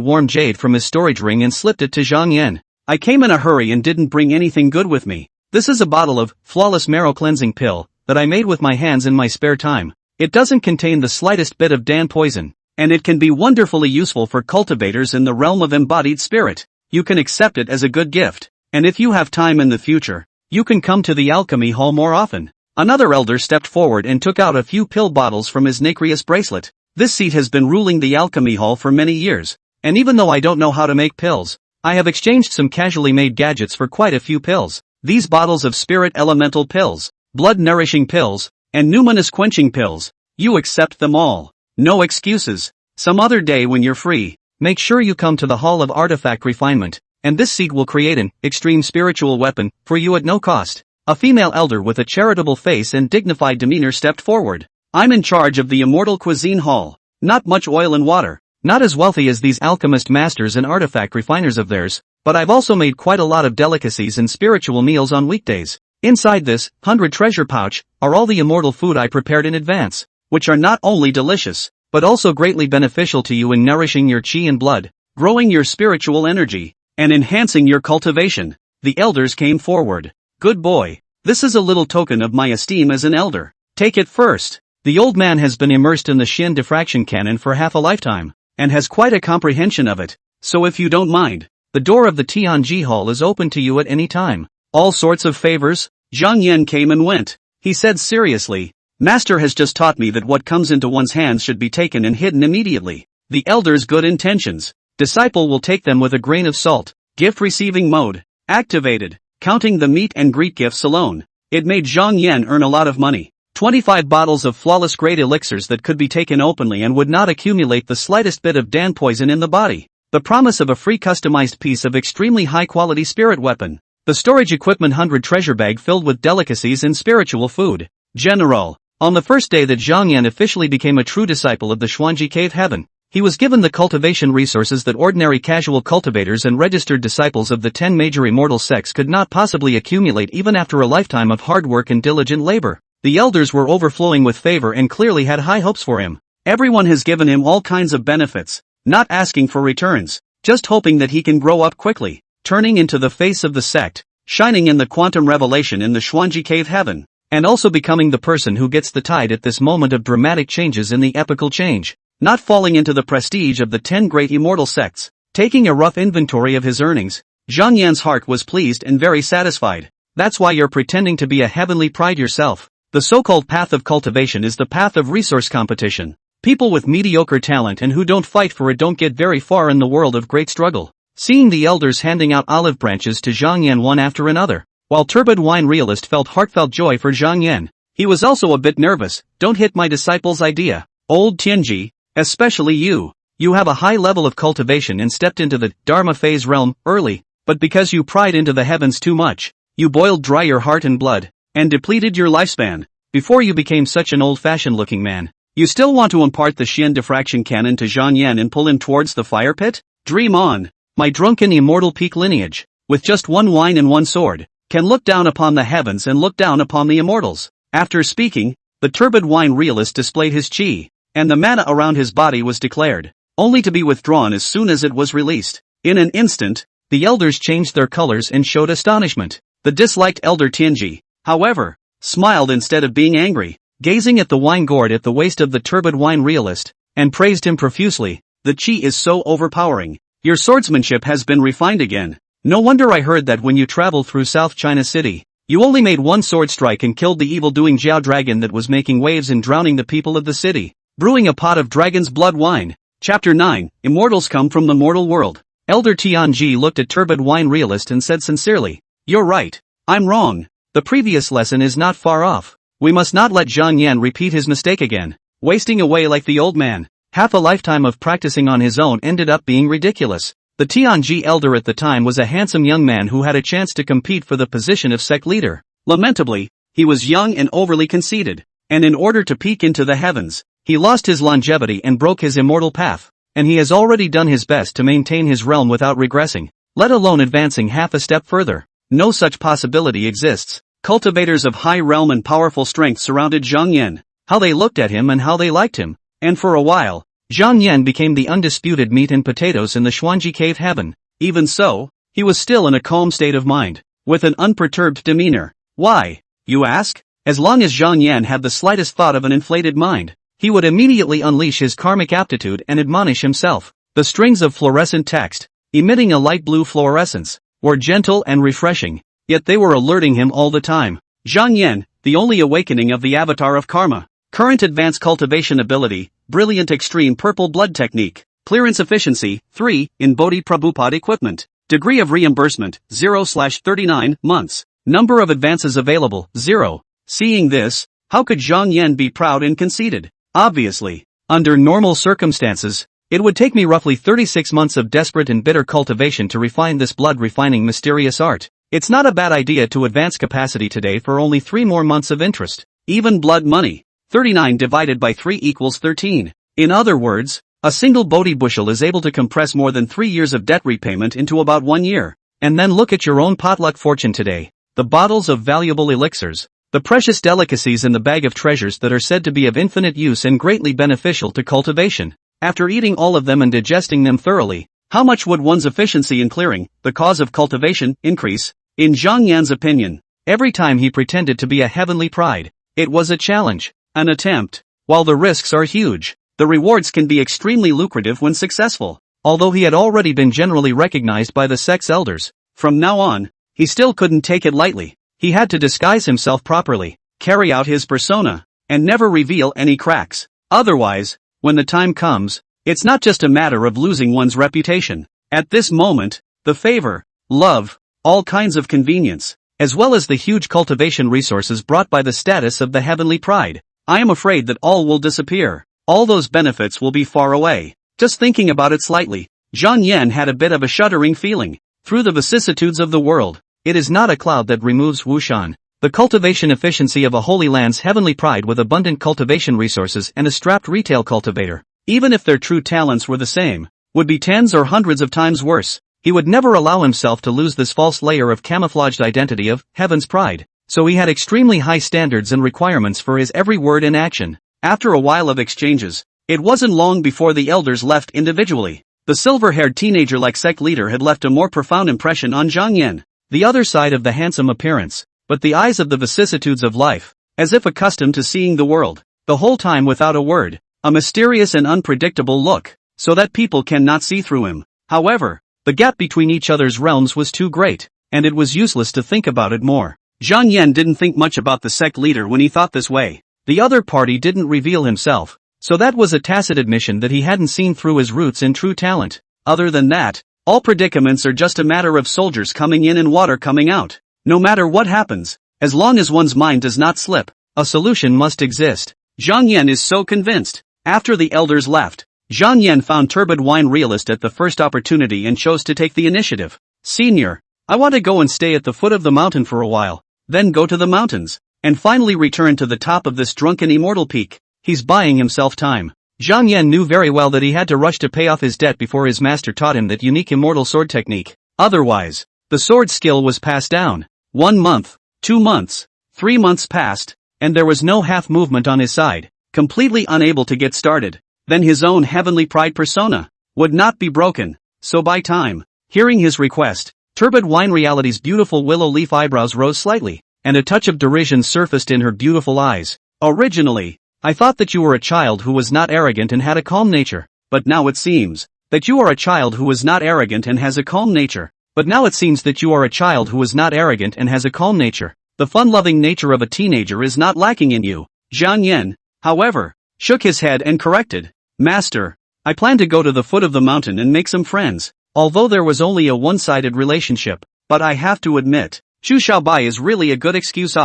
warm jade from his storage ring and slipped it to Zhang Yan. I came in a hurry and didn't bring anything good with me. This is a bottle of flawless marrow cleansing pill that I made with my hands in my spare time. It doesn't contain the slightest bit of Dan poison, and it can be wonderfully useful for cultivators in the realm of embodied spirit. you can accept it as a good gift. And if you have time in the future, you can come to the alchemy hall more often. Another elder stepped forward and took out a few pill bottles from his nacreous bracelet. This seat has been ruling the alchemy hall for many years, and even though I don't know how to make pills, I have exchanged some casually made gadgets for quite a few pills. These bottles of spirit elemental pills, blood nourishing pills, and numinous quenching pills, you accept them all. No excuses. Some other day when you're free, make sure you come to the Hall of Artifact Refinement, and this seat will create an extreme spiritual weapon for you at no cost. A female elder with a charitable face and dignified demeanor stepped forward. I'm in charge of the Immortal Cuisine Hall. Not much oil and water. Not as wealthy as these alchemist masters and artifact refiners of theirs, but I've also made quite a lot of delicacies and spiritual meals on weekdays. Inside this 100 treasure pouch are all the immortal food I prepared in advance, which are not only delicious, but also greatly beneficial to you in nourishing your chi and blood, growing your spiritual energy, and enhancing your cultivation. The elders came forward. Good boy. This is a little token of my esteem as an elder. Take it first. The old man has been immersed in the Xian diffraction canon for half a lifetime, and has quite a comprehension of it, so if you don't mind, the door of the Tianji Hall is open to you at any time. All sorts of favors? Zhang Yan came and went. He said seriously, Master has just taught me that what comes into one's hands should be taken and hidden immediately. The elder's good intentions. Disciple will take them with a grain of salt. Gift receiving mode. Activated. Counting the meet and greet gifts alone. It made Zhang Yan earn a lot of money. 25 bottles of flawless great elixirs that could be taken openly and would not accumulate the slightest bit of Dan poison in the body. The promise of a free customized piece of extremely high-quality spirit weapon. The storage equipment 100 treasure bag filled with delicacies and spiritual food. General. On the first day that Zhang Yan officially became a true disciple of the Xuanji Cave Heaven, he was given the cultivation resources that ordinary casual cultivators and registered disciples of the 10 major immortal sects could not possibly accumulate even after a lifetime of hard work and diligent labor. The elders were overflowing with favor and clearly had high hopes for him. Everyone has given him all kinds of benefits, not asking for returns, just hoping that he can grow up quickly, turning into the face of the sect, shining in the quantum revelation in the Xuanji Cave Heaven, and also becoming the person who gets the tide at this moment of dramatic changes in the epical change, not falling into the prestige of the 10 great immortal sects. Taking a rough inventory of his earnings, Zhang Yan's heart was pleased and very satisfied. That's why you're pretending to be a heavenly pride yourself. The so-called path of cultivation is the path of resource competition. People with mediocre talent and who don't fight for it don't get very far in the world of great struggle. Seeing the elders handing out olive branches to Zhang Yan one after another, while turbid wine realist felt heartfelt joy for Zhang Yan, he was also a bit nervous. Don't hit my disciple's idea. Old Tianji, especially you. You have a high level of cultivation and stepped into the Dharma phase realm early, but because you pried into the heavens too much, you boiled dry your heart and blood, and depleted your lifespan, before you became such an old-fashioned looking man. You still want to impart the Xian diffraction canon to Zhang Yan and pull him towards the fire pit? Dream on. My drunken immortal peak lineage, with just one wine and one sword, can look down upon the heavens and look down upon the immortals. After speaking, the turbid wine realist displayed his chi, and the mana around his body was declared, only to be withdrawn as soon as it was released. In an instant, the elders changed their colors and showed astonishment. The disliked elder Tianji, however, smiled instead of being angry, gazing at the wine gourd at the waist of the turbid wine realist, and praised him profusely. The chi is so overpowering. Your swordsmanship has been refined again. No wonder I heard that when you traveled through South China City, you only made one sword strike and killed the evil-doing Jiao dragon that was making waves and drowning the people of the city. Brewing a pot of dragon's blood wine. Chapter 9, Immortals Come from the Mortal World. Elder Tianji looked at turbid wine realist and said sincerely, You're right. I'm wrong. The previous lesson is not far off. We must not let Zhang Yan repeat his mistake again, wasting away like the old man. Half a lifetime of practicing on his own ended up being ridiculous. The Tianji elder at the time was a handsome young man who had a chance to compete for the position of sect leader. Lamentably, he was young and overly conceited, and in order to peak into the heavens, he lost his longevity and broke his immortal path, and he has already done his best to maintain his realm without regressing, let alone advancing half a step further. No such possibility exists. Cultivators of high realm and powerful strength surrounded Zhang Yan, how they looked at him and how they liked him, and for a while, Zhang Yan became the undisputed meat and potatoes in the Xuanji Cave Heaven. Even so, he was still in a calm state of mind, with an unperturbed demeanor. Why, you ask? As long as Zhang Yan had the slightest thought of an inflated mind, he would immediately unleash his karmic aptitude and admonish himself. The strings of fluorescent text, emitting a light blue fluorescence, were gentle and refreshing, yet they were alerting him all the time. Zhang Yan, the only awakening of the avatar of karma. Current advanced cultivation ability, brilliant extreme purple blood technique. Clearance efficiency, 3, in Bodhi Prabhupada equipment. Degree of reimbursement, 0/39 months. Number of advances available, 0. Seeing this, how could Zhang Yan be proud and conceited? Obviously. Under normal circumstances, it would take me roughly 36 months of desperate and bitter cultivation to refine this blood-refining mysterious art. It's not a bad idea to advance capacity today for only 3 more months of interest. Even blood money. 39 divided by 3 equals 13. In other words, a single Bodhi bushel is able to compress more than 3 years of debt repayment into about 1 year. And then look at your own potluck fortune today. The bottles of valuable elixirs, the precious delicacies in the bag of treasures that are said to be of infinite use and greatly beneficial to cultivation. After eating all of them and digesting them thoroughly, how much would one's efficiency in clearing, the cause of cultivation, increase? In Zhang Yan's opinion, every time he pretended to be a heavenly pride, it was a challenge, an attempt. While the risks are huge, the rewards can be extremely lucrative when successful. Although he had already been generally recognized by the sect's elders, from now on, he still couldn't take it lightly. He had to disguise himself properly, carry out his persona, and never reveal any cracks. Otherwise, when the time comes, it's not just a matter of losing one's reputation. At this moment, the favor, love, all kinds of convenience, as well as the huge cultivation resources brought by the status of the heavenly pride, I am afraid that all will disappear. All those benefits will be far away. Just thinking about it slightly, Zhang Yan had a bit of a shuddering feeling. Through the vicissitudes of the world, it is not a cloud that removes Wushan. The cultivation efficiency of a holy land's heavenly pride with abundant cultivation resources and a strapped retail cultivator, even if their true talents were the same, would be tens or hundreds of times worse. He would never allow himself to lose this false layer of camouflaged identity of heaven's pride, so he had extremely high standards and requirements for his every word and action. After a while of exchanges, it wasn't long before the elders left individually. The silver-haired teenager-like sect leader had left a more profound impression on Zhang Yan. The other side of the handsome appearance, but the eyes of the vicissitudes of life, as if accustomed to seeing the world, the whole time without a word, a mysterious and unpredictable look, so that people cannot see through him. However, the gap between each other's realms was too great, and it was useless to think about it more. Zhang Yan didn't think much about the sect leader when he thought this way. The other party didn't reveal himself, so that was a tacit admission that he hadn't seen through his roots and true talent. Other than that, all predicaments are just a matter of soldiers coming in and water coming out. No matter what happens, as long as one's mind does not slip, a solution must exist. Zhang Yan is so convinced. After the elders left, Zhang Yan found Turbid Wine Realist at the first opportunity and chose to take the initiative. Senior, I want to go and stay at the foot of the mountain for a while, then go to the mountains, and finally return to the top of this drunken immortal peak. He's buying himself time. Zhang Yan knew very well that he had to rush to pay off his debt before his master taught him that unique immortal sword technique. Otherwise, the sword skill was passed down. 1 month, 2 months, 3 months passed, and there was no half movement on his side, completely unable to get started. Then his own heavenly pride persona would not be broken. So by time, hearing his request, Turbid Wine Reality's beautiful willow leaf eyebrows rose slightly, and a touch of derision surfaced in her beautiful eyes. Originally, I thought that you were a child who was not arrogant and had a calm nature, but now it seems that you are a child who is not arrogant and has a calm nature. But now it seems that you are a child who is not arrogant and has a calm nature. The fun-loving nature of a teenager is not lacking in you. Zhang Yan, however, shook his head and corrected. Master, I plan to go to the foot of the mountain and make some friends, although there was only a one-sided relationship, but I have to admit, Chu Xiaobai is really a good excuse.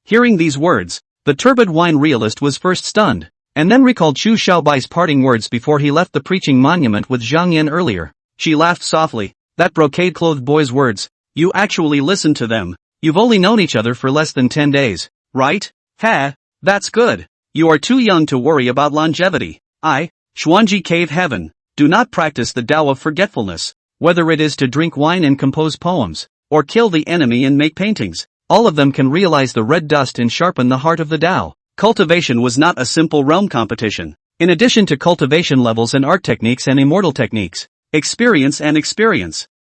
Hearing these words, the Turbid Wine Realist was first stunned, and then recalled Chu Xiaobai's parting words before he left the preaching monument with Zhang Yan earlier. She laughed softly. That brocade-clothed boy's words, you actually listened to them. You've only known each other for less than 10 days, right? That's good. You are too young to worry about longevity. Xuanji Cave Heaven, do not practice the Tao of forgetfulness, whether it is to drink wine and compose poems, or kill the enemy and make paintings. All of them can realize the red dust and sharpen the heart of the Tao. Cultivation was not a simple realm competition. In addition to cultivation levels and art techniques and immortal techniques, experience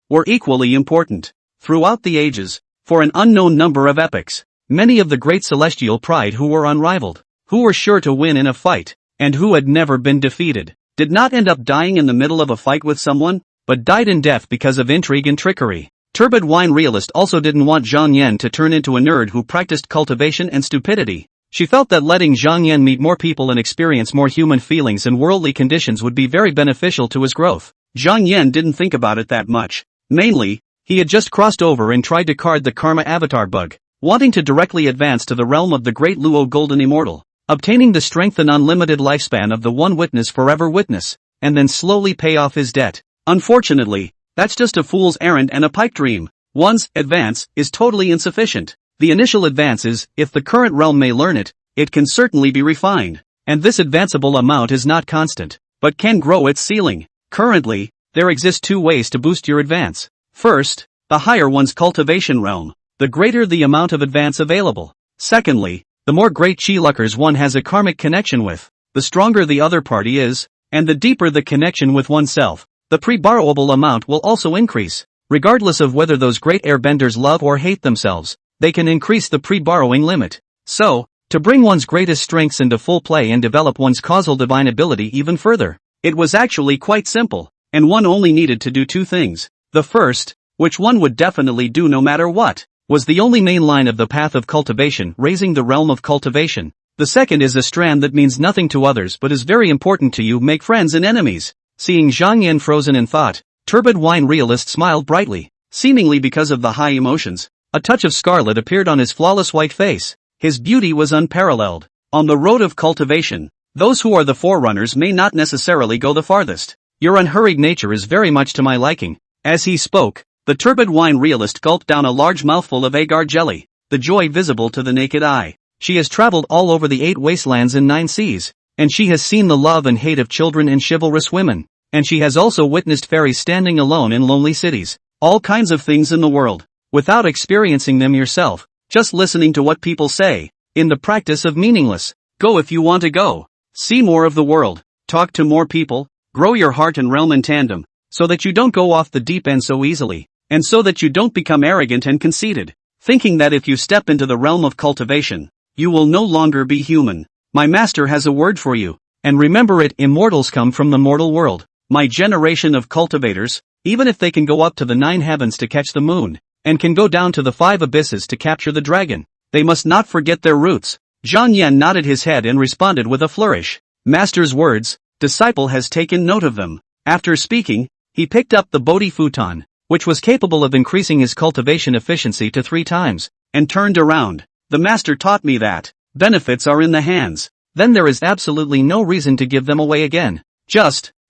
were equally important. Throughout the ages, for an unknown number of epochs, many of the great celestial pride who were unrivaled, who were sure to win in a fight, and who had never been defeated, did not end up dying in the middle of a fight with someone. but died in death because of intrigue and trickery. Turbid Wine Realist also didn't want Zhang Yan to turn into a nerd who practiced cultivation and stupidity. She felt that letting Zhang Yan meet more people and experience more human feelings and worldly conditions would be very beneficial to his growth. Zhang Yan didn't think about it that much. Mainly, he had just crossed over and tried to card the Karma Avatar bug, wanting to directly advance to the realm of the Great Luo Golden Immortal, obtaining the strength and unlimited lifespan of the One Witness Forever Witness, and then slowly pay off his debt. Unfortunately, that's just a fool's errand and a pipe dream. One's advance is totally insufficient. The initial advance is, if the current realm may learn it, it can certainly be refined. And this advanceable amount is not constant, but can grow its ceiling. Currently, there exist two ways to boost your advance. First, the higher one's cultivation realm, the greater the amount of advance available. Secondly, the more great chi-luckers one has a karmic connection with, the stronger the other party is, and the deeper the connection with oneself, the pre-borrowable amount will also increase. Regardless of whether those great airbenders love or hate themselves, they can increase the pre-borrowing limit. So, to bring one's greatest strengths into full play and develop one's causal divine ability even further, it was actually quite simple, and one only needed to do two things. The first, which one would definitely do no matter what, was the only main line of the path of cultivation, raising the realm of cultivation. The second is a strand that means nothing to others but is very important to you: make friends and enemies. Seeing Zhang Yan frozen in thought, Turbid Wine Realist smiled brightly. Seemingly because of the high emotions, a touch of scarlet appeared on his flawless white face. His beauty was unparalleled. On the road of cultivation, those who are the forerunners may not necessarily go the farthest. Your unhurried nature is very much to my liking. As he spoke, the Turbid Wine Realist gulped down a large mouthful of agar jelly, the joy visible to the naked eye. She has traveled all over the 8 wastelands and 9 seas, and she has seen the love and hate of children and chivalrous women, and she has also witnessed fairies standing alone in lonely cities, all kinds of things in the world, without experiencing them yourself, just listening to what people say, in the practice of meaningless. Go if you want to go. See more of the world, talk to more people, grow your heart and realm in tandem, so that you don't go off the deep end so easily, and so that you don't become arrogant and conceited, thinking that if you step into the realm of cultivation, you will no longer be human. My master has a word for you, and remember it: immortals come from the mortal world. My generation of cultivators, even if they can go up to the 9 heavens to catch the moon, and can go down to the 5 abysses to capture the dragon, they must not forget their roots. Zhang Yan nodded his head and responded with a flourish. Master's words, disciple has taken note of them. After speaking, he picked up the Bodhi futon, which was capable of increasing his cultivation efficiency to 3 times, and turned around. The master taught me that benefits are in the hands. Then there is absolutely no reason to give them away again.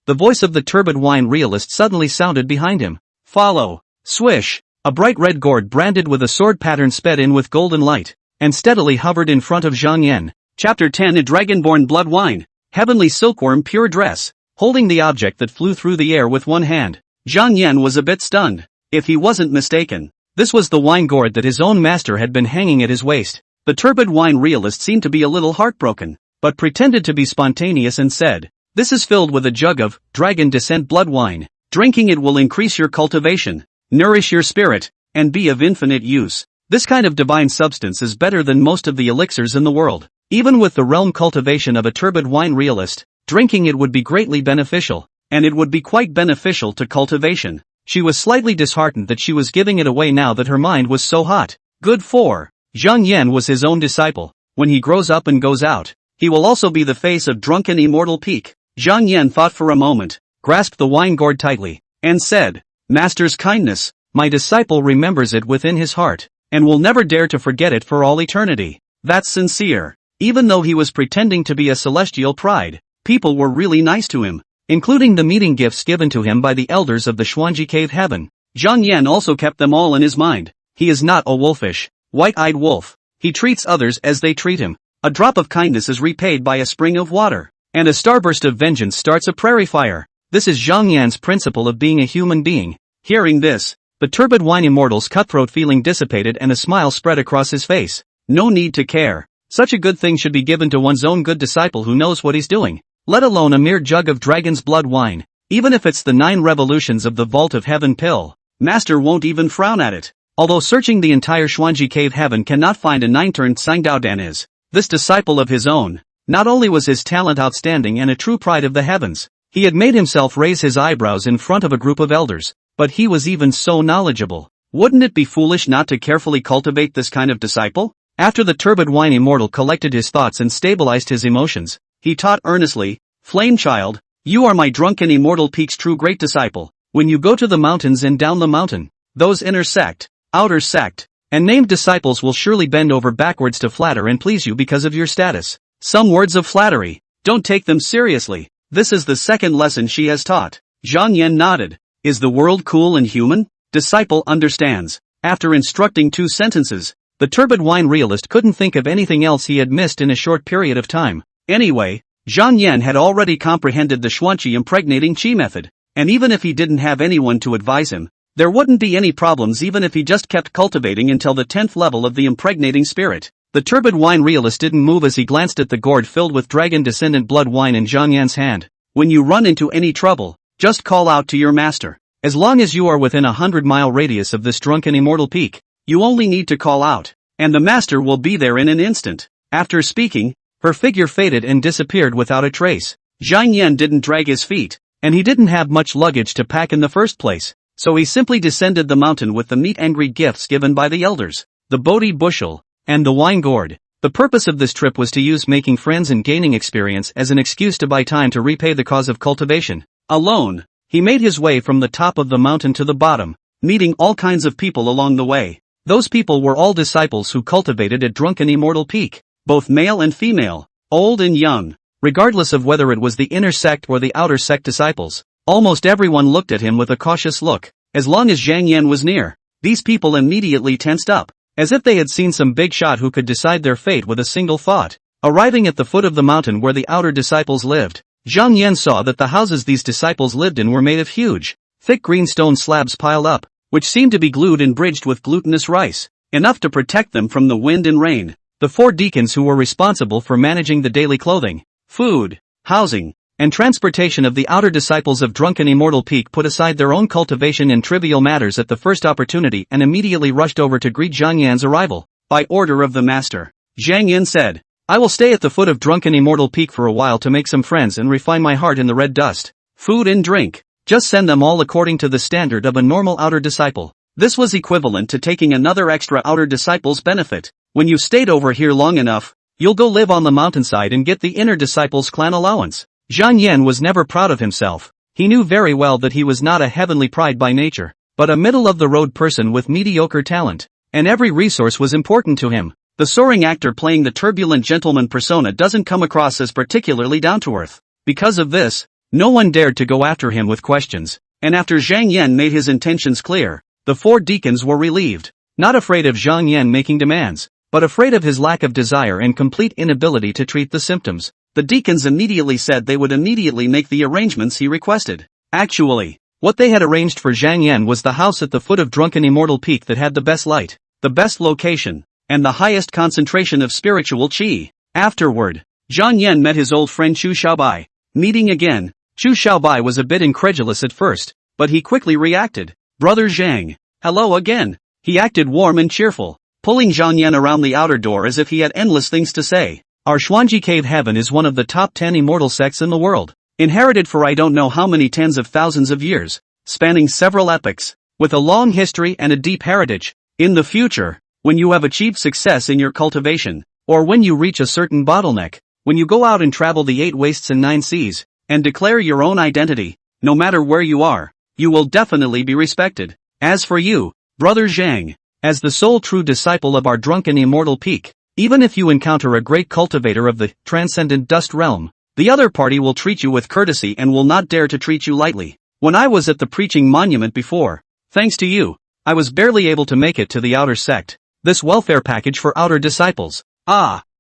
The voice of the Turbid Wine Realist suddenly sounded behind him. Follow. Swish. A bright red gourd branded with a sword pattern sped in with golden light, and steadily hovered in front of Zhang Yan. Chapter 10: A Dragonborn Blood Wine. Heavenly Silkworm Pure Dress. Holding the object that flew through the air with one hand, Zhang Yan was a bit stunned. If he wasn't mistaken, this was the wine gourd that his own master had been hanging at his waist. The Turbid Wine Realist seemed to be a little heartbroken, but pretended to be spontaneous and said, "This is filled with a jug of Dragon Descent blood wine. Drinking it will increase your cultivation, nourish your spirit, and be of infinite use. This kind of divine substance is better than most of the elixirs in the world. Even with the realm cultivation of a Turbid Wine Realist, drinking it would be greatly beneficial, and it would be quite beneficial to cultivation." She was slightly disheartened that she was giving it away now that her mind was so hot. Good for Zhang Yan was his own disciple. When he grows up and goes out, he will also be the face of drunken immortal peak. Zhang Yan thought for a moment, grasped the wine gourd tightly, and said, "Master's kindness, my disciple remembers it within his heart, and will never dare to forget it for all eternity." That's sincere. Even though he was pretending to be a celestial pride, people were really nice to him, including the meeting gifts given to him by the elders of the Xuanji Cave Heaven. Zhang Yan also kept them all in his mind. He is not a wolfish, white-eyed wolf. He treats others as they treat him. A drop of kindness is repaid by a spring of water, and a starburst of vengeance starts a prairie fire. This is Zhang Yan's principle of being a human being. Hearing this, the Turbid Wine Immortal's cutthroat feeling dissipated and a smile spread across his face. No need to care. Such a good thing should be given to one's own good disciple who knows what he's doing. Let alone a mere jug of dragon's blood wine. Even if it's the 9 revolutions of the Vault of Heaven pill, Master won't even frown at it. Although searching the entire Xuanji Cave Heaven cannot find a 9-turned Sangdao is. This disciple of his own, not only was his talent outstanding and a true pride of the heavens, He had made himself raise his eyebrows in front of a group of elders, but he was even so knowledgeable. Wouldn't it be foolish not to carefully cultivate this kind of disciple? After the turbid wine immortal collected his thoughts and stabilized his emotions, he taught earnestly, Flame child, you are my drunken immortal peak's true great disciple. When you go to the mountains and down the mountain, those inner sect, outer sect, and named disciples will surely bend over backwards to flatter and please you because of your status. Some words of flattery, don't take them seriously. This is the second lesson she has taught. Zhang Yan nodded. Is the world cool and human? Disciple understands. After instructing 2 sentences, the turbid wine realist couldn't think of anything else he had missed in a short period of time. Anyway, Zhang Yan had already comprehended the Xuanqi impregnating qi method, and even if he didn't have anyone to advise him, there wouldn't be any problems even if he just kept cultivating until the 10th level of the impregnating spirit. The turbid wine realist didn't move as he glanced at the gourd filled with dragon descendant blood wine in Zhang Yan's hand. When you run into any trouble, just call out to your master. As long as you are within a 100-mile radius of this drunken immortal peak, you only need to call out, and the master will be there in an instant. After speaking, her figure faded and disappeared without a trace. Zhang Yan didn't drag his feet, and he didn't have much luggage to pack in the first place, so he simply descended the mountain with the meet-and-greet gifts given by the elders, the Bodhi bushel, and the wine gourd. The purpose of this trip was to use making friends and gaining experience as an excuse to buy time to repay the cause of cultivation. Alone, he made his way from the top of the mountain to the bottom, meeting all kinds of people along the way. Those people were all disciples who cultivated at drunken immortal peak, both male and female, old and young. Regardless of whether it was the inner sect or the outer sect disciples, almost everyone looked at him with a cautious look. As long as Zhang Yan was near, these people immediately tensed up, as if they had seen some big shot who could decide their fate with a single thought. Arriving at the foot of the mountain where the outer disciples lived, Zhang Yan saw that the houses these disciples lived in were made of huge, thick green stone slabs piled up, which seemed to be glued and bridged with glutinous rice, enough to protect them from the wind and rain. The 4 deacons who were responsible for managing the daily clothing, food, housing, and transportation of the outer disciples of drunken immortal peak put aside their own cultivation and trivial matters at the first opportunity and immediately rushed over to greet Zhang Yan's arrival. By order of the master, Zhang Yan said, I will stay at the foot of drunken immortal peak for a while to make some friends and refine my heart in the red dust. Food and drink, just send them all according to the standard of a normal outer disciple. This was equivalent to taking another extra outer disciple's benefit. When you've stayed over here long enough, you'll go live on the mountainside and get the inner disciple's clan allowance. Zhang Yan was never proud of himself. He knew very well that he was not a heavenly pride by nature, but a middle-of-the-road person with mediocre talent, and every resource was important to him. The soaring actor playing the turbulent gentleman persona doesn't come across as particularly down-to-earth. Because of this, no one dared to go after him with questions, and after Zhang Yan made his intentions clear, the 4 deacons were relieved, not afraid of Zhang Yan making demands, but afraid of his lack of desire and complete inability to treat the symptoms. The deacons immediately said they would immediately make the arrangements he requested. Actually, what they had arranged for Zhang Yan was the house at the foot of drunken immortal peak that had the best light, the best location, and the highest concentration of spiritual qi. Afterward, Zhang Yan met his old friend Chu Xiaobai. Meeting again, Chu Xiaobai was a bit incredulous at first, but he quickly reacted. Brother Zhang, hello again. He acted warm and cheerful, pulling Zhang Yan around the outer door as if he had endless things to say. Our Xuanji Cave Heaven is one of the top 10 immortal sects in the world, inherited for I don't know how many tens of thousands of years, spanning several epochs, with a long history and a deep heritage. In the future, when you have achieved success in your cultivation, or when you reach a certain bottleneck, when you go out and travel the 8 wastes and 9 seas, and declare your own identity, no matter where you are, you will definitely be respected. As for you, Brother Zhang, as the sole true disciple of our drunken immortal peak, even if you encounter a great cultivator of the transcendent dust realm, the other party will treat you with courtesy and will not dare to treat you lightly. When I was at the preaching monument before, thanks to you, I was barely able to make it to the outer sect. This welfare package for outer disciples,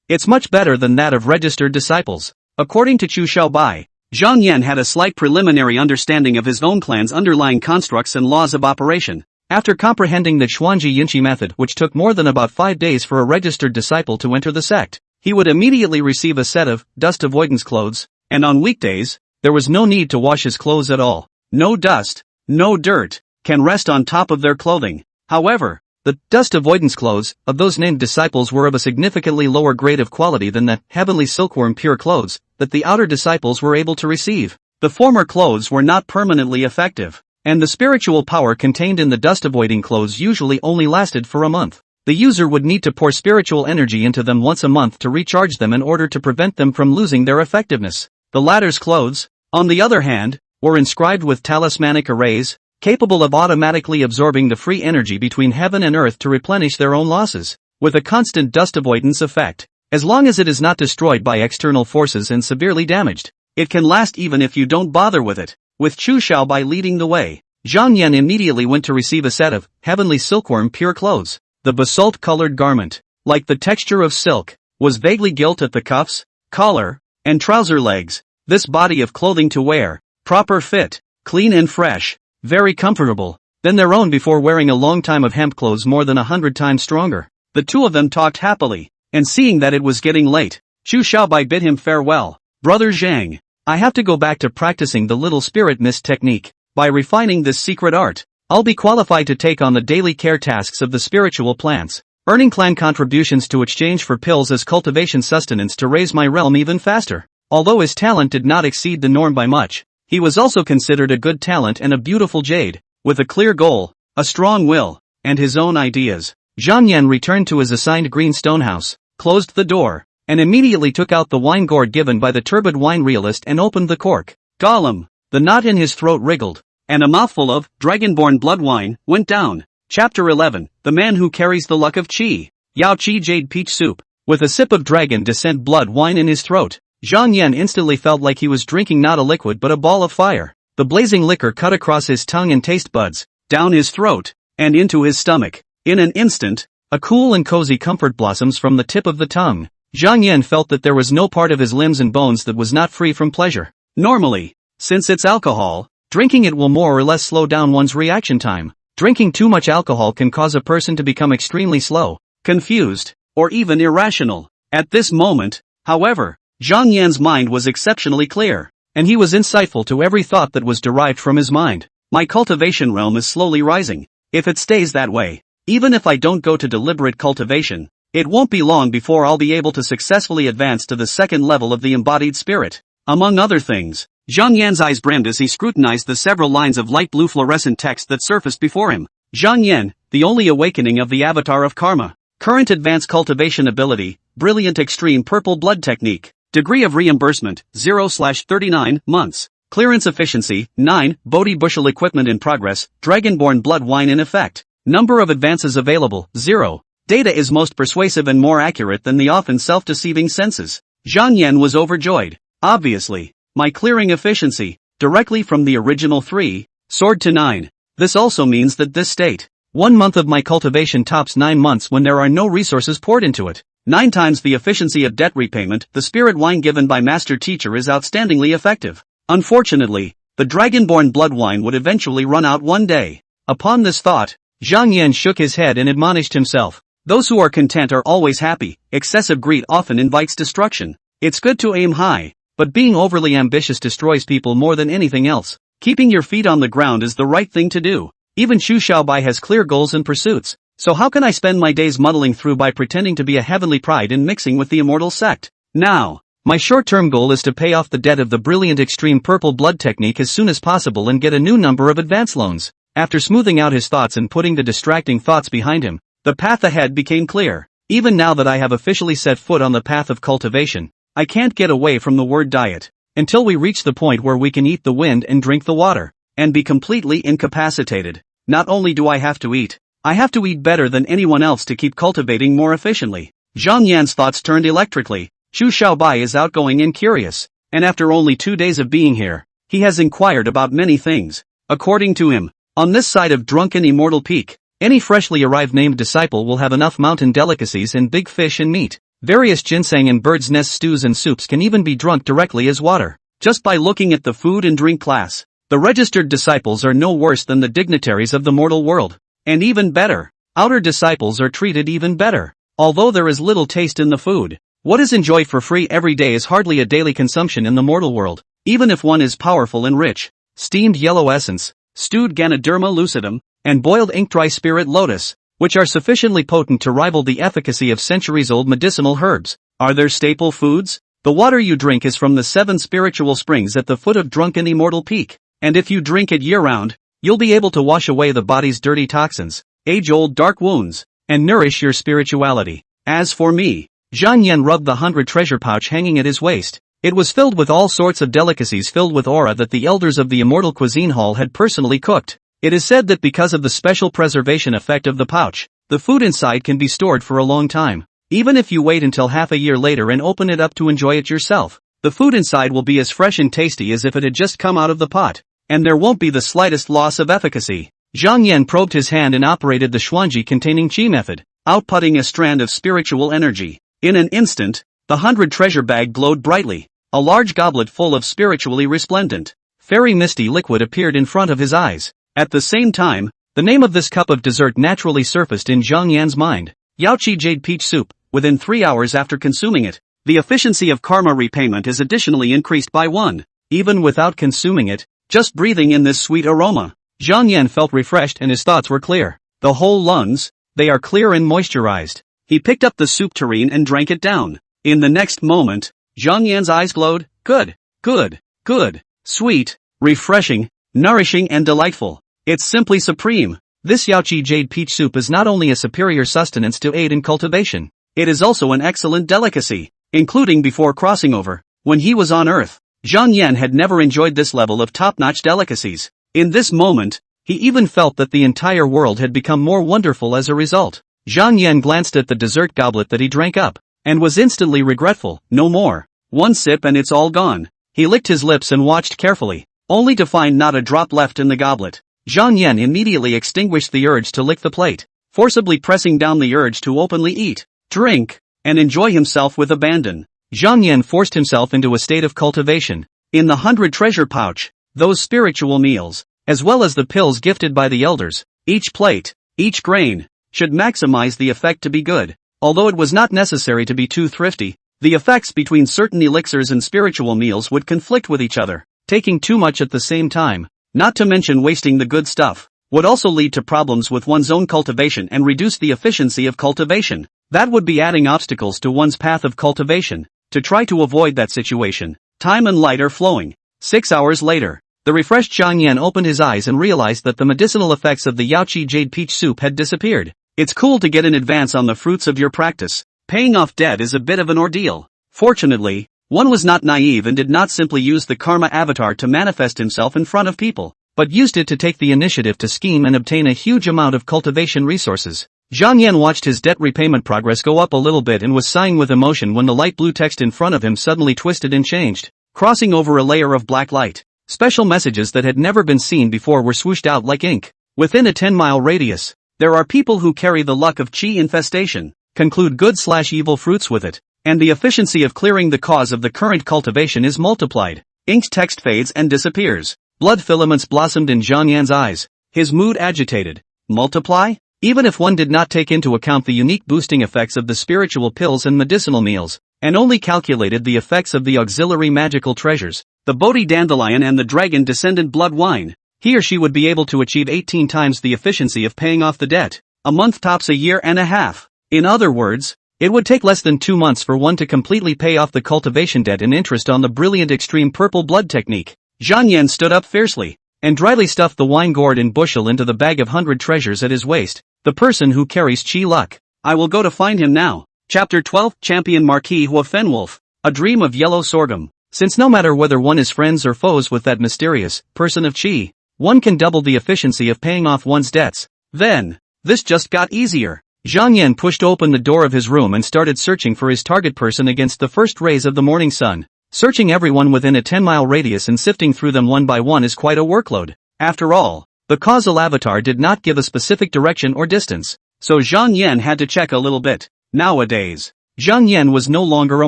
it's much better than that of registered disciples. According to Chu Xiaobai, Zhang Yan had a slight preliminary understanding of his own clan's underlying constructs and laws of operation. After comprehending the Xuanji Yinqi method, which took more than about 5 days for a registered disciple to enter the sect, he would immediately receive a set of dust avoidance clothes, and on weekdays, there was no need to wash his clothes at all. No dust, no dirt, can rest on top of their clothing. However, the dust avoidance clothes of those named disciples were of a significantly lower grade of quality than the heavenly silkworm pure clothes that the outer disciples were able to receive. The former clothes were not permanently effective, and the spiritual power contained in the dust-avoiding clothes usually only lasted for a month. The user would need to pour spiritual energy into them once a month to recharge them in order to prevent them from losing their effectiveness. The latter's clothes, on the other hand, were inscribed with talismanic arrays, capable of automatically absorbing the free energy between heaven and earth to replenish their own losses, with a constant dust avoidance effect. As long as it is not destroyed by external forces and severely damaged, it can last even if you don't bother with it. With Chu Xiaobai leading the way, Zhang Yan immediately went to receive a set of heavenly silkworm pure clothes. The basalt-colored garment, like the texture of silk, was vaguely gilt at the cuffs, collar, and trouser legs. This body of clothing to wear, proper fit, clean and fresh, very comfortable, than their own before wearing a long time of hemp clothes more than 100 times stronger. The two of them talked happily, and seeing that it was getting late, Chu Xiaobai bid him farewell. Brother Zhang, I have to go back to practicing the little spirit mist technique. By refining this secret art, I'll be qualified to take on the daily care tasks of the spiritual plants, earning clan contributions to exchange for pills as cultivation sustenance to raise my realm even faster. Although his talent did not exceed the norm by much, he was also considered a good talent and a beautiful jade, with a clear goal, a strong will, and his own ideas. Zhang Yan returned to his assigned green stone house, closed the door, and immediately took out the wine gourd given by the turbid wine realist and opened the cork. Gollum, the knot in his throat wriggled, and a mouthful of dragonborn blood wine went down. Chapter 11, The Man Who Carries the Luck of Qi. Yao Qi Jade Peach Soup. With a sip of dragon descent blood wine in his throat, Zhang Yan instantly felt like he was drinking not a liquid but a ball of fire. The blazing liquor cut across his tongue and taste buds, down his throat, and into his stomach. In an instant, a cool and cozy comfort blossoms from the tip of the tongue. Zhang Yan felt that there was no part of his limbs and bones that was not free from pleasure. Normally, since it's alcohol, drinking it will more or less slow down one's reaction time. Drinking too much alcohol can cause a person to become extremely slow, confused, or even irrational. At this moment, however, Zhang Yan's mind was exceptionally clear, and he was insightful to every thought that was derived from his mind. My cultivation realm is slowly rising. If it stays that way, even if I don't go to deliberate cultivation, it won't be long before I'll be able to successfully advance to the second level of the embodied spirit. Among other things, Zhang Yan's eyes brimmed as he scrutinized the several lines of light blue fluorescent text that surfaced before him. Zhang Yan, the only awakening of the avatar of karma. Current advanced cultivation ability, brilliant extreme purple blood technique. Degree of reimbursement, 0/39 months. Clearance efficiency, 9, Bodhi bushel equipment in progress, dragonborn blood wine in effect. Number of advances available, 0. Data is most persuasive and more accurate than the often self-deceiving senses. Zhang Yan was overjoyed. Obviously, my clearing efficiency, directly from the original 3, soared to 9. This also means that this state, 1 month of my cultivation tops 9 months when there are no resources poured into it. 9 times the efficiency of debt repayment. The spirit wine given by Master Teacher is outstandingly effective. Unfortunately, the dragonborn blood wine would eventually run out one day. Upon this thought, Zhang Yan shook his head and admonished himself. Those who are content are always happy. Excessive greed often invites destruction. It's good to aim high, but being overly ambitious destroys people more than anything else. Keeping your feet on the ground is the right thing to do. Even Chu Xiaobai has clear goals and pursuits. So how can I spend my days muddling through by pretending to be a heavenly pride and mixing with the immortal sect? Now, my short-term goal is to pay off the debt of the brilliant extreme purple blood technique as soon as possible and get a new number of advance loans. After smoothing out his thoughts and putting the distracting thoughts behind him, the path ahead became clear. Even now that I have officially set foot on the path of cultivation, I can't get away from the word diet, until we reach the point where we can eat the wind and drink the water, and be completely incapacitated. Not only do I have to eat, I have to eat better than anyone else to keep cultivating more efficiently. Zhang Yan's thoughts turned electrically. Chu Xiaobai is outgoing and curious, and after only 2 days of being here, he has inquired about many things. According to him, on this side of drunken immortal peak, any freshly arrived named disciple will have enough mountain delicacies and big fish and meat. Various ginseng and bird's nest stews and soups can even be drunk directly as water. Just by looking at the food and drink class, the registered disciples are no worse than the dignitaries of the mortal world. And even better, outer disciples are treated even better. Although there is little taste in the food, what is enjoyed for free every day is hardly a daily consumption in the mortal world, even if one is powerful and rich. Steamed yellow essence, stewed Ganoderma lucidum, and boiled ink-dry spirit lotus, which are sufficiently potent to rival the efficacy of centuries-old medicinal herbs, are their staple foods. The water you drink is from the 7 spiritual springs at the foot of Drunken Immortal Peak. And if you drink it year-round, you'll be able to wash away the body's dirty toxins, age-old dark wounds, and nourish your spirituality. As for me, Zhang Yan rubbed the 100 treasure pouch hanging at his waist. It was filled with all sorts of delicacies filled with aura that the elders of the Immortal Cuisine Hall had personally cooked. It is said that because of the special preservation effect of the pouch, the food inside can be stored for a long time. Even if you wait until half a year later and open it up to enjoy it yourself, the food inside will be as fresh and tasty as if it had just come out of the pot. And there won't be the slightest loss of efficacy. Zhang Yan probed his hand and operated the Xuanji-containing Qi method, outputting a strand of spiritual energy. In an instant, the 100 treasure bag glowed brightly. A large goblet full of spiritually resplendent, fairy misty liquid appeared in front of his eyes. At the same time, the name of this cup of dessert naturally surfaced in Zhang Yan's mind. Yaoqi Jade Peach Soup. Within 3 hours after consuming it, the efficiency of karma repayment is additionally increased by 1. Even without consuming it, just breathing in this sweet aroma, Zhang Yan felt refreshed and his thoughts were clear. The whole lungs, they are clear and moisturized. He picked up the soup tureen and drank it down. In the next moment, Zhang Yan's eyes glowed. Good, good, good, sweet, refreshing, nourishing and delightful. It's simply supreme. This Yaoqi Jade Peach Soup is not only a superior sustenance to aid in cultivation, it is also an excellent delicacy, including before crossing over. When he was on Earth, Zhang Yan had never enjoyed this level of top-notch delicacies. In this moment, he even felt that the entire world had become more wonderful as a result. Zhang Yan glanced at the dessert goblet that he drank up, and was instantly regretful. No more. 1 sip and it's all gone. He licked his lips and watched carefully, only to find not a drop left in the goblet. Zhang Yan immediately extinguished the urge to lick the plate, forcibly pressing down the urge to openly eat, drink, and enjoy himself with abandon. Zhang Yan forced himself into a state of cultivation. In the 100 treasure pouch, those spiritual meals, as well as the pills gifted by the elders, each plate, each grain, should maximize the effect to be good. Although it was not necessary to be too thrifty, the effects between certain elixirs and spiritual meals would conflict with each other. Taking too much at the same time, not to mention wasting the good stuff, would also lead to problems with one's own cultivation and reduce the efficiency of cultivation. That would be adding obstacles to one's path of cultivation. To try to avoid that situation, time and light are flowing. 6 hours later, the refreshed Zhang Yan opened his eyes and realized that the medicinal effects of the Yaoqi Jade Peach Soup had disappeared. It's cool to get in advance on the fruits of your practice. Paying off debt is a bit of an ordeal. Fortunately, one was not naive and did not simply use the karma avatar to manifest himself in front of people, but used it to take the initiative to scheme and obtain a huge amount of cultivation resources. Zhang Yan watched his debt repayment progress go up a little bit and was sighing with emotion when the light blue text in front of him suddenly twisted and changed, crossing over a layer of black light. Special messages that had never been seen before were swooshed out like ink. Within a 10-mile radius, there are people who carry the luck of Qi infestation, conclude good/evil fruits with it, and the efficiency of clearing the cause of the current cultivation is multiplied. Ink's text fades and disappears. Blood filaments blossomed in Zhang Yan's eyes, his mood agitated. Multiply? Even if one did not take into account the unique boosting effects of the spiritual pills and medicinal meals, and only calculated the effects of the auxiliary magical treasures, the Bodhi dandelion and the dragon descendant blood wine, he or she would be able to achieve 18 times the efficiency of paying off the debt. A month tops a year and a half. In other words, it would take less than 2 months for one to completely pay off the cultivation debt and interest on the brilliant extreme purple blood technique. Zhang Yan stood up fiercely, and dryly stuffed the wine gourd and bushel into the bag of 100 treasures at his waist. The person who carries Qi luck. I will go to find him now. Chapter 12, Champion Marquis Hua Fenwolf. A dream of yellow sorghum. Since no matter whether one is friends or foes with that mysterious person of Qi, one can double the efficiency of paying off one's debts. Then, this just got easier. Zhang Yan pushed open the door of his room and started searching for his target person against the first rays of the morning sun. Searching everyone within a 10-mile radius and sifting through them one by one is quite a workload. After all, the causal avatar did not give a specific direction or distance, so Zhang Yan had to check a little bit. Nowadays, Zhang Yan was no longer a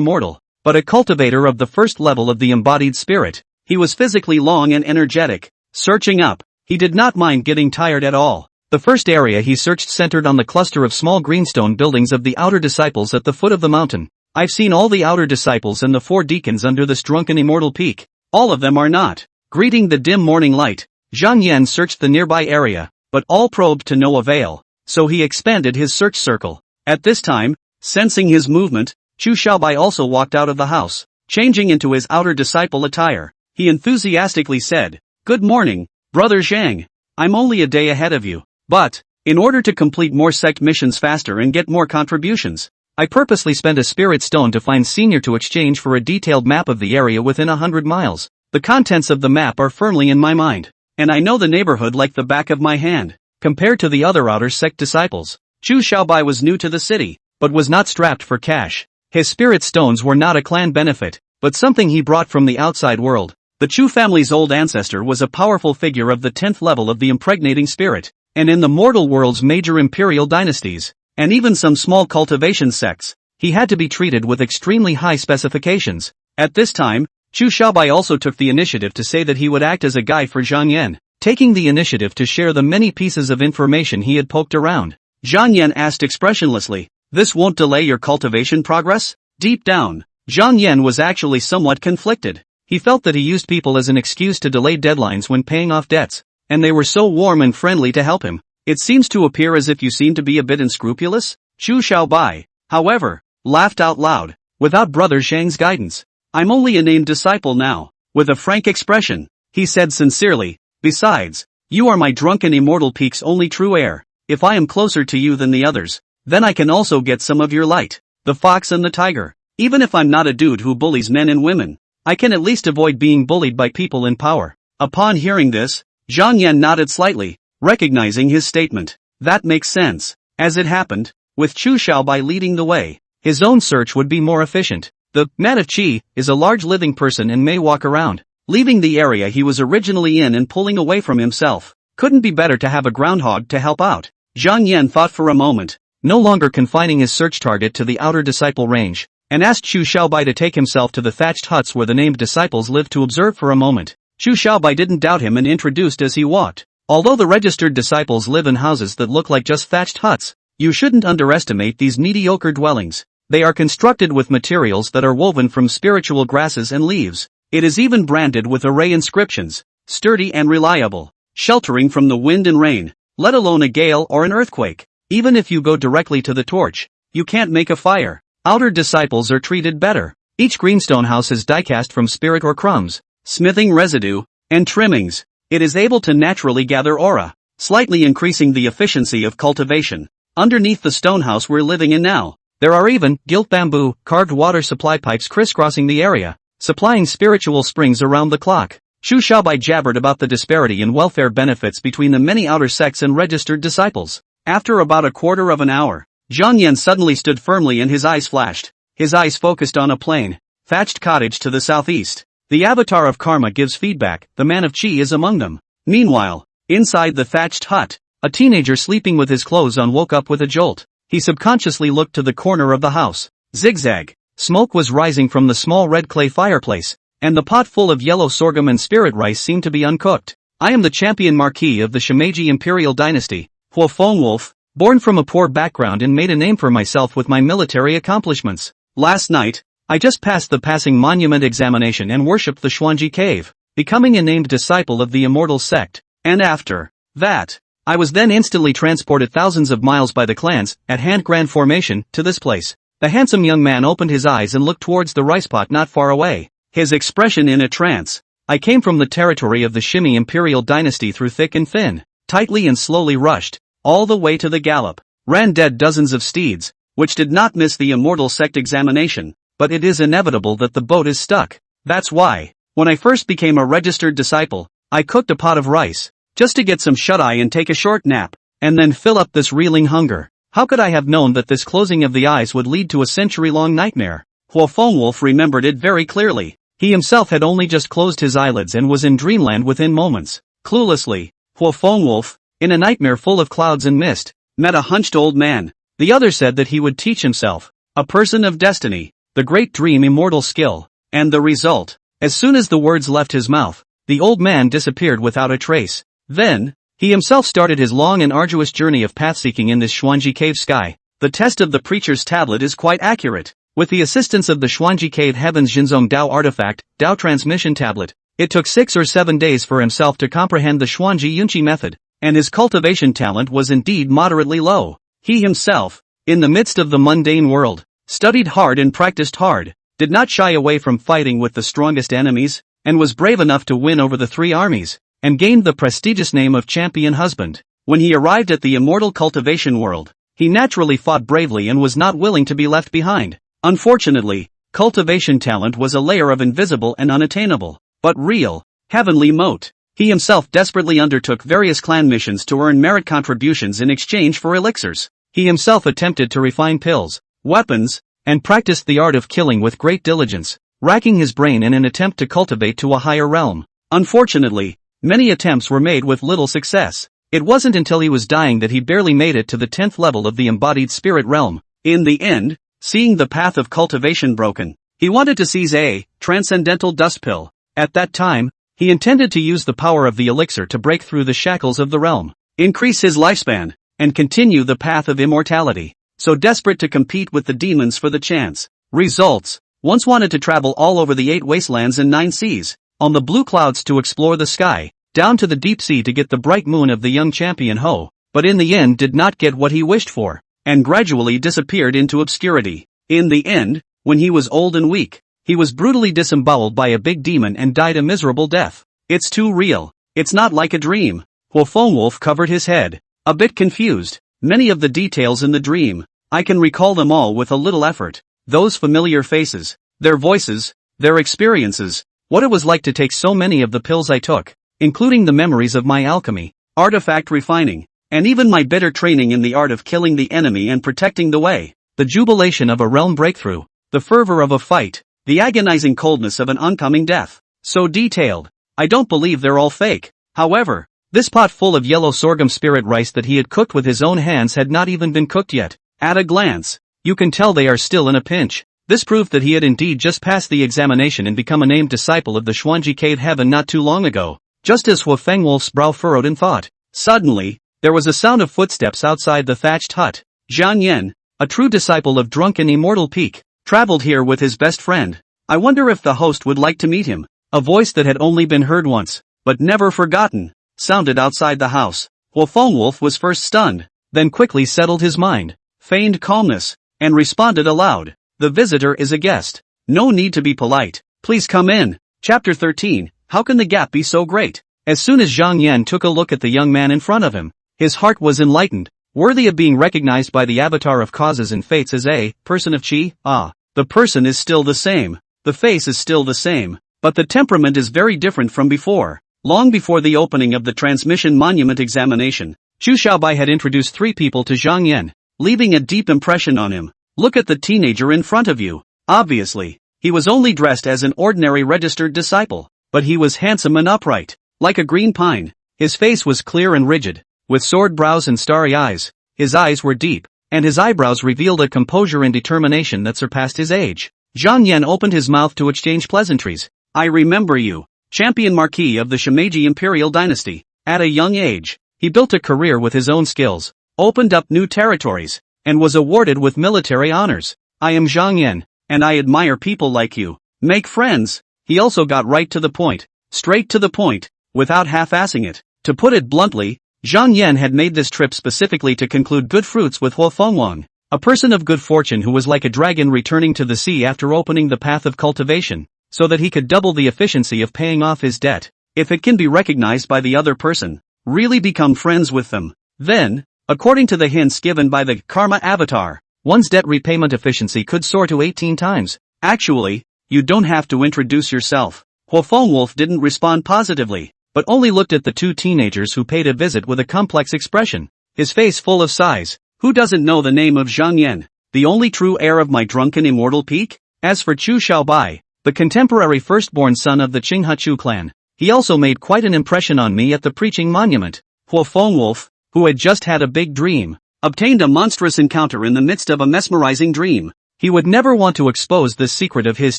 mortal, but a cultivator of the first level of the embodied spirit. He was physically long and energetic. Searching up, he did not mind getting tired at all. The first area he searched centered on the cluster of small greenstone buildings of the outer disciples at the foot of the mountain. I've seen all the outer disciples and the 4 deacons under this drunken immortal peak. All of them are not greeting the dim morning light. Zhang Yan searched the nearby area, but all probed to no avail, so he expanded his search circle. At this time, sensing his movement, Chu Xiaobai also walked out of the house. Changing into his outer disciple attire, he enthusiastically said, "Good morning, Brother Zhang. I'm only a day ahead of you. But, in order to complete more sect missions faster and get more contributions, I purposely spent a spirit stone to find Senior to exchange for a detailed map of the area within 100 miles. The contents of the map are firmly in my mind, and I know the neighborhood like the back of my hand." Compared to the other outer sect disciples, Chu Xiaobai was new to the city, but was not strapped for cash. His spirit stones were not a clan benefit, but something he brought from the outside world. The Chu family's old ancestor was a powerful figure of the 10th level of the impregnating spirit, and in the mortal world's major imperial dynasties, and even some small cultivation sects, he had to be treated with extremely high specifications. At this time, Chu Xiaobai also took the initiative to say that he would act as a guide for Zhang Yan, taking the initiative to share the many pieces of information he had poked around. Zhang Yan asked expressionlessly, "This won't delay your cultivation progress?" Deep down, Zhang Yan was actually somewhat conflicted. He felt that he used people as an excuse to delay deadlines when paying off debts, and they were so warm and friendly to help him. "It seems to appear as if you seem to be a bit unscrupulous." Chu Xiaobai, however, laughed out loud. "Without Brother Zhang's guidance, I'm only a named disciple now." With a frank expression, he said sincerely, "Besides, you are my drunken immortal peak's only true heir. If I am closer to you than the others, then I can also get some of your light." The fox and the tiger. Even if I'm not a dude who bullies men and women, I can at least avoid being bullied by people in power. Upon hearing this, Zhang Yan nodded slightly, recognizing his statement. That makes sense. As it happened, with Chu Xiaobai leading the way, his own search would be more efficient. The man of Qi is a large living person and may walk around, leaving the area he was originally in and pulling away from himself. Couldn't be better to have a groundhog to help out. Zhang Yan thought for a moment, no longer confining his search target to the outer disciple range, and asked Chu Xiaobai to take himself to the thatched huts where the named disciples lived to observe for a moment. Chu Xiaobai didn't doubt him and introduced as he walked. Although the registered disciples live in houses that look like just thatched huts, you shouldn't underestimate these mediocre dwellings. They are constructed with materials that are woven from spiritual grasses and leaves. It is even branded with array inscriptions, sturdy and reliable, sheltering from the wind and rain, let alone a gale or an earthquake. Even if you go directly to the torch, you can't make a fire. Outer disciples are treated better. Each greenstone house is diecast from spirit or crumbs, smithing residue, and trimmings. It is able to naturally gather aura, slightly increasing the efficiency of cultivation. Underneath the stone house we're living in now, there are even gilt bamboo, carved water supply pipes crisscrossing the area, supplying spiritual springs around the clock. Chu Xiaobai jabbered about the disparity in welfare benefits between the many outer sects and registered disciples. After about a quarter of an hour, Zhang Yan suddenly stood firmly and his eyes flashed. His eyes focused on a plain, thatched cottage to the southeast. The avatar of karma gives feedback, the man of Qi is among them. Meanwhile, inside the thatched hut, a teenager sleeping with his clothes on woke up with a jolt. He subconsciously looked to the corner of the house. Zigzag. Smoke was rising from the small red clay fireplace, and the pot full of yellow sorghum and spirit rice seemed to be uncooked. "I am the champion marquis of the Shimeji imperial dynasty, Huo Fengwolf, born from a poor background and made a name for myself with my military accomplishments. Last night, I just passed the passing monument examination and worshipped the Xuanji cave, becoming a named disciple of the immortal sect, and after that, I was then instantly transported thousands of miles by the clans, at hand grand formation, to this place." The handsome young man opened his eyes and looked towards the rice pot not far away, his expression in a trance. "I came from the territory of the Shimi imperial dynasty through thick and thin, tightly and slowly rushed, all the way to the gallop, ran dead dozens of steeds, which did not miss the immortal sect examination, but it is inevitable that the boat is stuck. That's why, when I first became a registered disciple, I cooked a pot of rice, just to get some shut-eye and take a short nap, and then fill up this reeling hunger. How could I have known that this closing of the eyes would lead to a century-long nightmare?" Huo Fengwolf remembered it very clearly. He himself had only just closed his eyelids and was in dreamland within moments. Cluelessly, Huo Fengwolf, in a nightmare full of clouds and mist, met a hunched old man. The other said that he would teach himself, a person of destiny, the great dream immortal skill, and the result, as soon as the words left his mouth, the old man disappeared without a trace. Then, he himself started his long and arduous journey of path-seeking in this Xuanji cave sky. The test of the preacher's tablet is quite accurate. With the assistance of the Xuanji cave heavens Jinzong Dao artifact, Dao transmission tablet, it took 6 or 7 days for himself to comprehend the Xuanji Yunqi method, and his cultivation talent was indeed moderately low. He himself, in the midst of the mundane world, studied hard and practiced hard. did not shy away from fighting with the strongest enemies, and was brave enough to win over the 3 armies, and gained the prestigious name of champion husband. When he arrived at the immortal cultivation world, he naturally fought bravely and was not willing to be left behind. Unfortunately, cultivation talent was a layer of invisible and unattainable, but real, heavenly moat. He himself desperately undertook various clan missions to earn merit contributions in exchange for elixirs. He himself attempted to refine pills, weapons, and practiced the art of killing with great diligence, racking his brain in an attempt to cultivate to a higher realm. Unfortunately, many attempts were made with little success. It wasn't until he was dying that he barely made it to the 10th level of the embodied spirit realm. In the end, seeing the path of cultivation broken, he wanted to seize a transcendental dust pill. At that time, he intended to use the power of the elixir to break through the shackles of the realm, increase his lifespan, and continue the path of immortality. So desperate to compete with the demons for the chance. Results. Once wanted to travel all over the 8 wastelands and 9 seas, on the blue clouds to explore the sky, down to the deep sea to get the bright moon of the young champion Ho, but in the end did not get what he wished for, and gradually disappeared into obscurity. In the end, when he was old and weak, he was brutally disemboweled by a big demon and died a miserable death. It's too real. It's not like a dream. Wolf covered his head, a bit confused. Many of the details in the dream, I can recall them all with a little effort. Those familiar faces, their voices, their experiences, what it was like to take so many of the pills I took, including the memories of my alchemy, artifact refining, and even my bitter training in the art of killing the enemy and protecting the way. The jubilation of a realm breakthrough, the fervor of a fight, the agonizing coldness of an oncoming death. So detailed. I don't believe they're all fake. However, this pot full of yellow sorghum spirit rice that he had cooked with his own hands had not even been cooked yet. At a glance, you can tell they are still in a pinch. This proved that he had indeed just passed the examination and become a named disciple of the Xuanji Cave Heaven not too long ago. Just as Hu Fengwolf's brow furrowed in thought, suddenly, there was a sound of footsteps outside the thatched hut. Zhang Yan, a true disciple of drunken immortal Peak, traveled here with his best friend. I wonder if the host would like to meet him. A voice that had only been heard once, but never forgotten, sounded outside the house. Hu Fengwolf was first stunned, then quickly settled his mind, feigned calmness, and responded aloud. The visitor is a guest. No need to be polite. Please come in. Chapter 13. How can the gap be so great? As soon as Zhang Yan took a look at the young man in front of him, his heart was enlightened, worthy of being recognized by the avatar of causes and fates as a person of chi. The person is still the same. The face is still the same, but the temperament is very different from before. Long before the opening of the transmission monument examination, Chu Xiaobai had introduced 3 people to Zhang Yan, leaving a deep impression on him. Look at the teenager in front of you. Obviously, he was only dressed as an ordinary registered disciple, but he was handsome and upright, like a green pine. His face was clear and rigid, with sword brows and starry eyes. His eyes were deep, and his eyebrows revealed a composure and determination that surpassed his age. Zhang Yan opened his mouth to exchange pleasantries. I remember you, champion marquis of the Shimeji Imperial Dynasty. At a young age, he built a career with his own skills, opened up new territories, and was awarded with military honors. I am Zhang Yan, and I admire people like you. Make friends. He also got right to the point, straight to the point, without half-assing it. To put it bluntly, Zhang Yan had made this trip specifically to conclude good fruits with Hu Fengwang, a person of good fortune who was like a dragon returning to the sea after opening the path of cultivation, so that he could double the efficiency of paying off his debt. If it can be recognized by the other person, really become friends with them, then, according to the hints given by the Karma Avatar, one's debt repayment efficiency could soar to 18 times. Actually, you don't have to introduce yourself. Hu Fengwolf didn't respond positively, but only looked at the 2 teenagers who paid a visit with a complex expression, his face full of sighs. Who doesn't know the name of Zhang Yan, the only true heir of my drunken immortal Peak? As for Chu Xiaobai, the contemporary firstborn son of the Qinghachu clan, he also made quite an impression on me at the preaching monument. Hu Fengwolf, who had just had a big dream, obtained a monstrous encounter in the midst of a mesmerizing dream. He would never want to expose this secret of his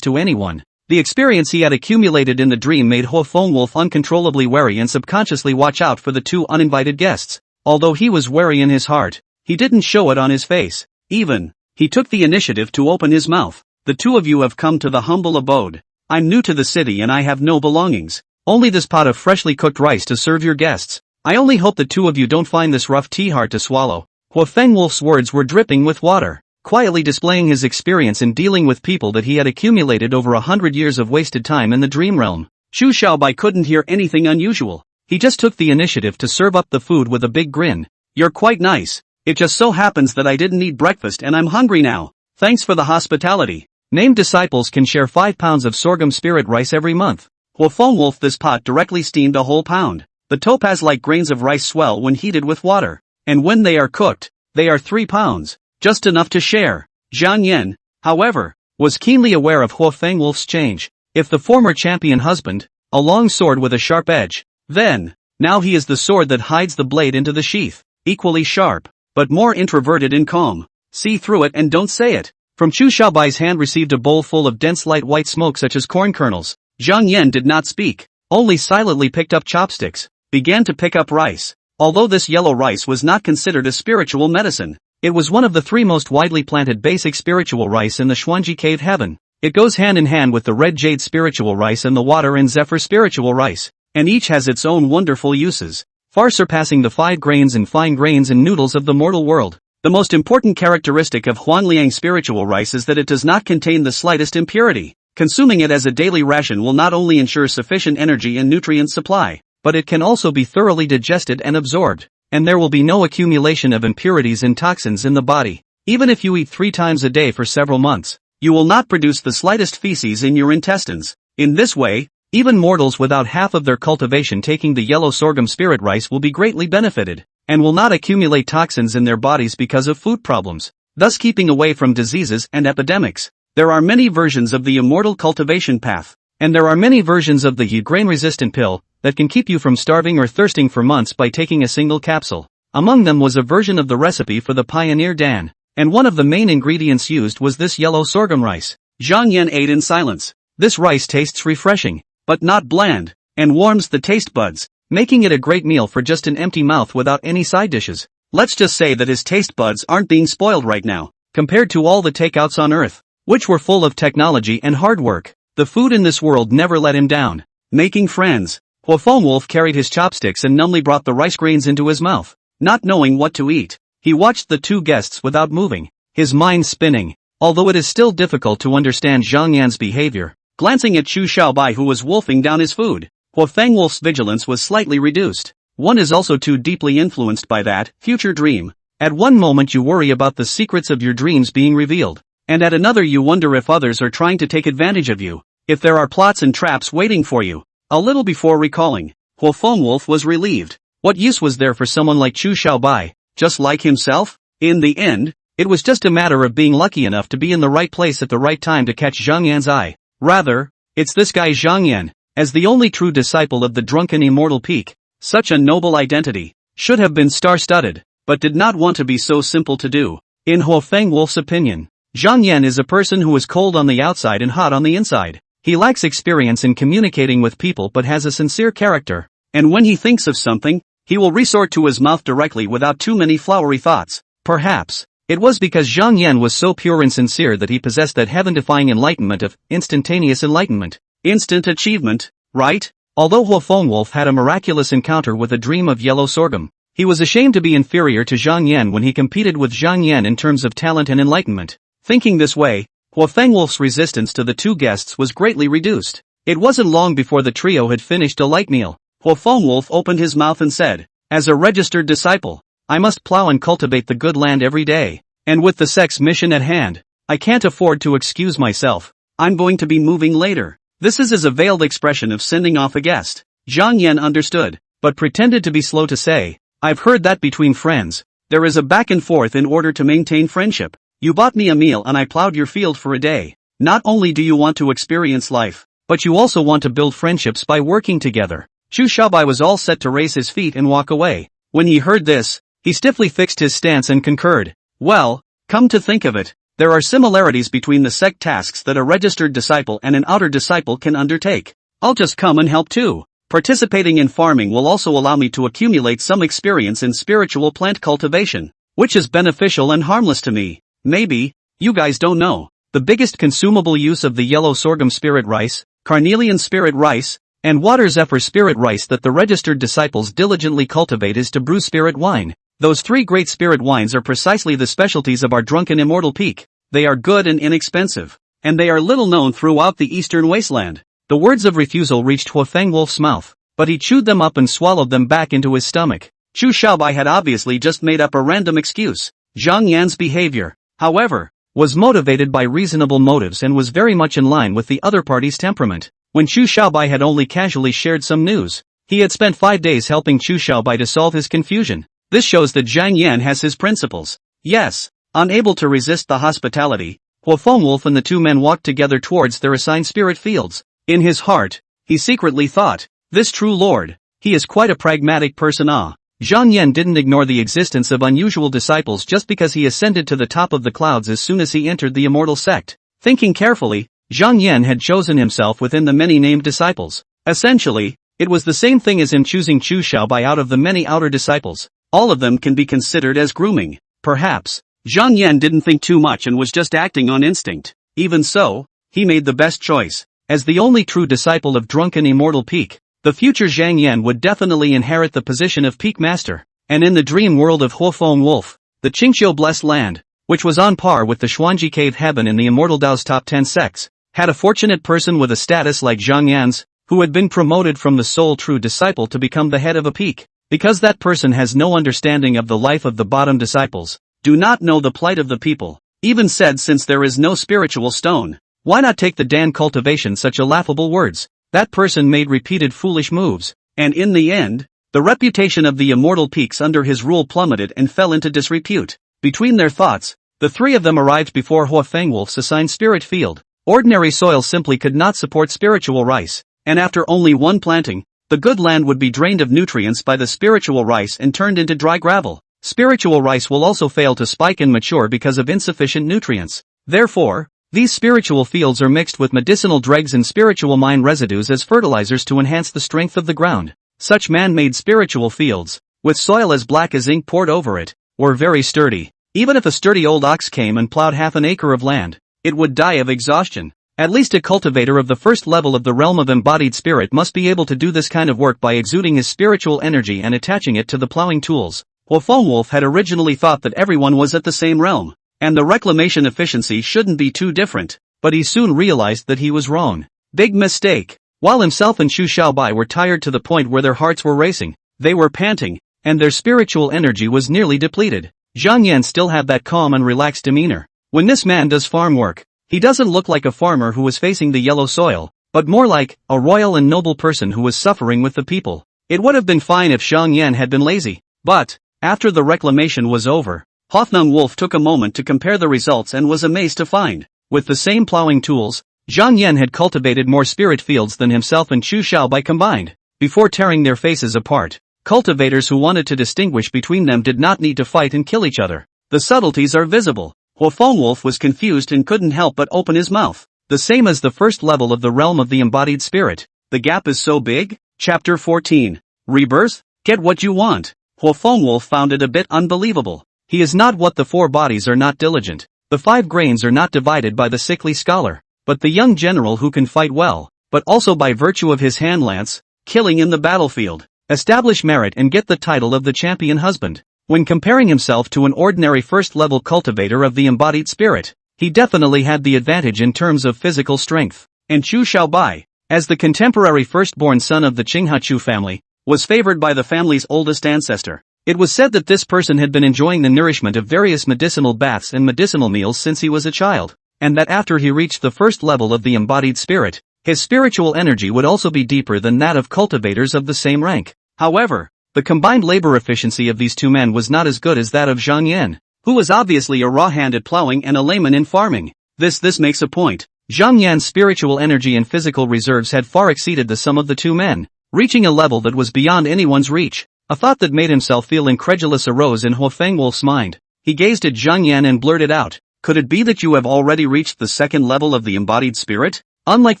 to anyone. The experience he had accumulated in the dream made Hu Fengwolf uncontrollably wary and subconsciously watch out for the 2 uninvited guests. Although he was wary in his heart, he didn't show it on his face. Even, he took the initiative to open his mouth. The 2 of you have come to the humble abode. I'm new to the city and I have no belongings. Only this pot of freshly cooked rice to serve your guests. I only hope the 2 of you don't find this rough tea hard to swallow. Hu Fengwolf's words were dripping with water. quietly displaying his experience in dealing with people that he had accumulated over 100 years of wasted time in the dream realm. Chu Xiaobai couldn't hear anything unusual. He just took the initiative to serve up the food with a big grin. "You're quite nice. It just so happens that I didn't eat breakfast and I'm hungry now. Thanks for the hospitality." Named disciples can share 5 pounds of sorghum spirit rice every month. Wolf, this pot directly steamed a whole pound. The topaz-like grains of rice swell when heated with water. And when they are cooked, they are 3 pounds. Just enough to share. Zhang Yan, however, was keenly aware of Wolf's change. If the former champion husband, a long sword with a sharp edge, then, now he is the sword that hides the blade into the sheath, equally sharp, but more introverted and calm. See through it and don't say it. From Chu Xiaobai's hand received a bowl full of dense light white smoke such as corn kernels. Zhang Yan did not speak, only silently picked up chopsticks, began to pick up rice. Although this yellow rice was not considered a spiritual medicine, it was one of the 3 most widely planted basic spiritual rice in the Xuanji cave heaven. It goes hand in hand with the red jade spiritual rice and the water and zephyr spiritual rice, and each has its own wonderful uses, far surpassing the 5 grains and fine grains and noodles of the mortal world. The most important characteristic of Huanliang spiritual rice is that it does not contain the slightest impurity. Consuming it as a daily ration will not only ensure sufficient energy and nutrient supply, but it can also be thoroughly digested and absorbed, and there will be no accumulation of impurities and toxins in the body. Even if you eat 3 times a day for several months, you will not produce the slightest feces in your intestines. In this way, even mortals without half of their cultivation taking the yellow sorghum spirit rice will be greatly benefited, and will not accumulate toxins in their bodies because of food problems, thus keeping away from diseases and epidemics. There are many versions of the immortal cultivation path, and there are many versions of the grain-resistant pill that can keep you from starving or thirsting for months by taking a single capsule. Among them was a version of the recipe for the Pioneer Dan, and one of the main ingredients used was this yellow sorghum rice. Zhang Yan ate in silence. This rice tastes refreshing, but not bland, and warms the taste buds, making it a great meal for just an empty mouth without any side dishes. Let's just say that his taste buds aren't being spoiled right now, compared to all the takeouts on Earth, which were full of technology and hard work. The food in this world never let him down. Making friends. Wolf carried his chopsticks and numbly brought the rice grains into his mouth. Not knowing what to eat, he watched the 2 guests without moving, his mind spinning. Although it is still difficult to understand Zhang Yan's behavior, glancing at Chu Xiaobai who was wolfing down his food, Wolf's vigilance was slightly reduced. One is also too deeply influenced by that future dream. At one moment you worry about the secrets of your dreams being revealed, and at another you wonder if others are trying to take advantage of you, if there are plots and traps waiting for you. A little before recalling, Wolf was relieved. What use was there for someone like Chu Xiaobai, just like himself? In the end, it was just a matter of being lucky enough to be in the right place at the right time to catch Zhang Yan's eye. Rather, it's this guy Zhang Yan, as the only true disciple of the drunken immortal peak. Such a noble identity, should have been star-studded, but did not want to be so simple to do. In Wolf's opinion, Zhang Yan is a person who is cold on the outside and hot on the inside. He lacks experience in communicating with people but has a sincere character, and when he thinks of something, he will resort to his mouth directly without too many flowery thoughts. Perhaps, it was because Zhang Yan was so pure and sincere that he possessed that heaven-defying enlightenment of instantaneous enlightenment. Instant achievement, right? Although Wolf had a miraculous encounter with a dream of yellow sorghum, he was ashamed to be inferior to Zhang Yan when he competed with Zhang Yan in terms of talent and enlightenment. Thinking this way, Wolf's resistance to the 2 guests was greatly reduced. It wasn't long before the trio had finished a light meal. Wolf opened his mouth and said, "As a registered disciple, I must plow and cultivate the good land every day, and with the sex mission at hand, I can't afford to excuse myself. I'm going to be moving later." This is as a veiled expression of sending off a guest. Zhang Yan understood, but pretended to be slow to say, "I've heard that between friends, there is a back and forth in order to maintain friendship. You bought me a meal and I plowed your field for a day. Not only do you want to experience life, but you also want to build friendships by working together." Chu Xiaobai was all set to raise his feet and walk away. When he heard this, he stiffly fixed his stance and concurred. "Well, come to think of it, there are similarities between the sect tasks that a registered disciple and an outer disciple can undertake. I'll just come and help too. Participating in farming will also allow me to accumulate some experience in spiritual plant cultivation, which is beneficial and harmless to me. Maybe, you guys don't know, the biggest consumable use of the yellow sorghum spirit rice, carnelian spirit rice, and water zephyr spirit rice that the registered disciples diligently cultivate is to brew spirit wine. Those 3 great spirit wines are precisely the specialties of our drunken immortal peak. They are good and inexpensive. And they are little known throughout the eastern wasteland. The words of refusal reached Hua Fengwolf's mouth, but he chewed them up and swallowed them back into his stomach. Chu Xiaobai had obviously just made up a random excuse. Zhang Yan's behavior, however, was motivated by reasonable motives and was very much in line with the other party's temperament. When Chu Xiaobai had only casually shared some news, he had spent 5 days helping Chu Xiaobai to solve his confusion. This shows that Zhang Yan has his principles. Yes, unable to resist the hospitality, Hua Fengwolf and the 2 men walked together towards their assigned spirit fields. In his heart, he secretly thought, this true lord, he is quite a pragmatic person. Zhang Yan didn't ignore the existence of unusual disciples just because he ascended to the top of the clouds as soon as he entered the immortal sect. Thinking carefully, Zhang Yan had chosen himself within the many named disciples. Essentially, it was the same thing as him choosing Chu Xiaobai out of the many outer disciples. All of them can be considered as grooming. Perhaps, Zhang Yan didn't think too much and was just acting on instinct. Even so, he made the best choice. As the only true disciple of drunken immortal peak, the future Zhang Yan would definitely inherit the position of peak master. And in the dream world of Hua Fengwolf, the Qingqiu blessed land, which was on par with the Xuanji cave heaven in the immortal Dao's top 10 sects, had a fortunate person with a status like Zhang Yan's, who had been promoted from the sole true disciple to become the head of a peak. Because that person has no understanding of the life of the bottom disciples, do not know the plight of the people. Even said, since there is no spiritual stone, why not take the Dan cultivation? Such a laughable words. That person made repeated foolish moves, and in the end, the reputation of the immortal peaks under his rule plummeted and fell into disrepute. Between their thoughts, the 3 of them arrived before Hua Fengwolf's assigned spirit field. Ordinary soil simply could not support spiritual rice, and after only 1 planting, the good land would be drained of nutrients by the spiritual rice and turned into dry gravel. Spiritual rice will also fail to spike and mature because of insufficient nutrients. Therefore, these spiritual fields are mixed with medicinal dregs and spiritual mine residues as fertilizers to enhance the strength of the ground. Such man-made spiritual fields, with soil as black as ink poured over it, were very sturdy. Even if a sturdy old ox came and plowed half an acre of land, it would die of exhaustion. At least a cultivator of the first level of the realm of embodied spirit must be able to do this kind of work by exuding his spiritual energy and attaching it to the plowing tools. Hua Fengwolf had originally thought that everyone was at the same realm, and the reclamation efficiency shouldn't be too different, but he soon realized that he was wrong. Big mistake. While himself and Chu Xiaobai were tired to the point where their hearts were racing, they were panting, and their spiritual energy was nearly depleted. Zhang Yan still had that calm and relaxed demeanor. When this man does farm work, he doesn't look like a farmer who was facing the yellow soil, but more like a royal and noble person who was suffering with the people. It would have been fine if Zhang Yan had been lazy, but after the reclamation was over, Hua Fengwolf took a moment to compare the results and was amazed to find, with the same plowing tools, Zhang Yan had cultivated more spirit fields than himself and Chu Xiaobai combined. Before tearing their faces apart, cultivators who wanted to distinguish between them did not need to fight and kill each other. The subtleties are visible. Hua Fengwolf was confused and couldn't help but open his mouth. The same as the first level of the realm of the embodied spirit. The gap is so big? Chapter 14. Rebirth? Get what you want. Hua Fengwolf found it a bit unbelievable. He is not what the 4 bodies are not diligent. The 5 grains are not divided by the sickly scholar, but the young general who can fight well, but also by virtue of his hand lance, killing in the battlefield, establish merit and get the title of the champion husband. When comparing himself to an ordinary first-level cultivator of the embodied spirit, he definitely had the advantage in terms of physical strength. And Chu Xiaobai, as the contemporary firstborn son of the Qinghachu family, was favored by the family's oldest ancestor. It was said that this person had been enjoying the nourishment of various medicinal baths and medicinal meals since he was a child, and that after he reached the first level of the embodied spirit, his spiritual energy would also be deeper than that of cultivators of the same rank. However, the combined labor efficiency of these 2 men was not as good as that of Zhang Yan, who was obviously a raw hand at plowing and a layman in farming. This makes a point. Zhang Yan's spiritual energy and physical reserves had far exceeded the sum of the 2 men, reaching a level that was beyond anyone's reach. A thought that made himself feel incredulous arose in Hua Fengwolf's mind. He gazed at Zhang Yan and blurted out, "Could it be that you have already reached the second level of the embodied spirit?" Unlike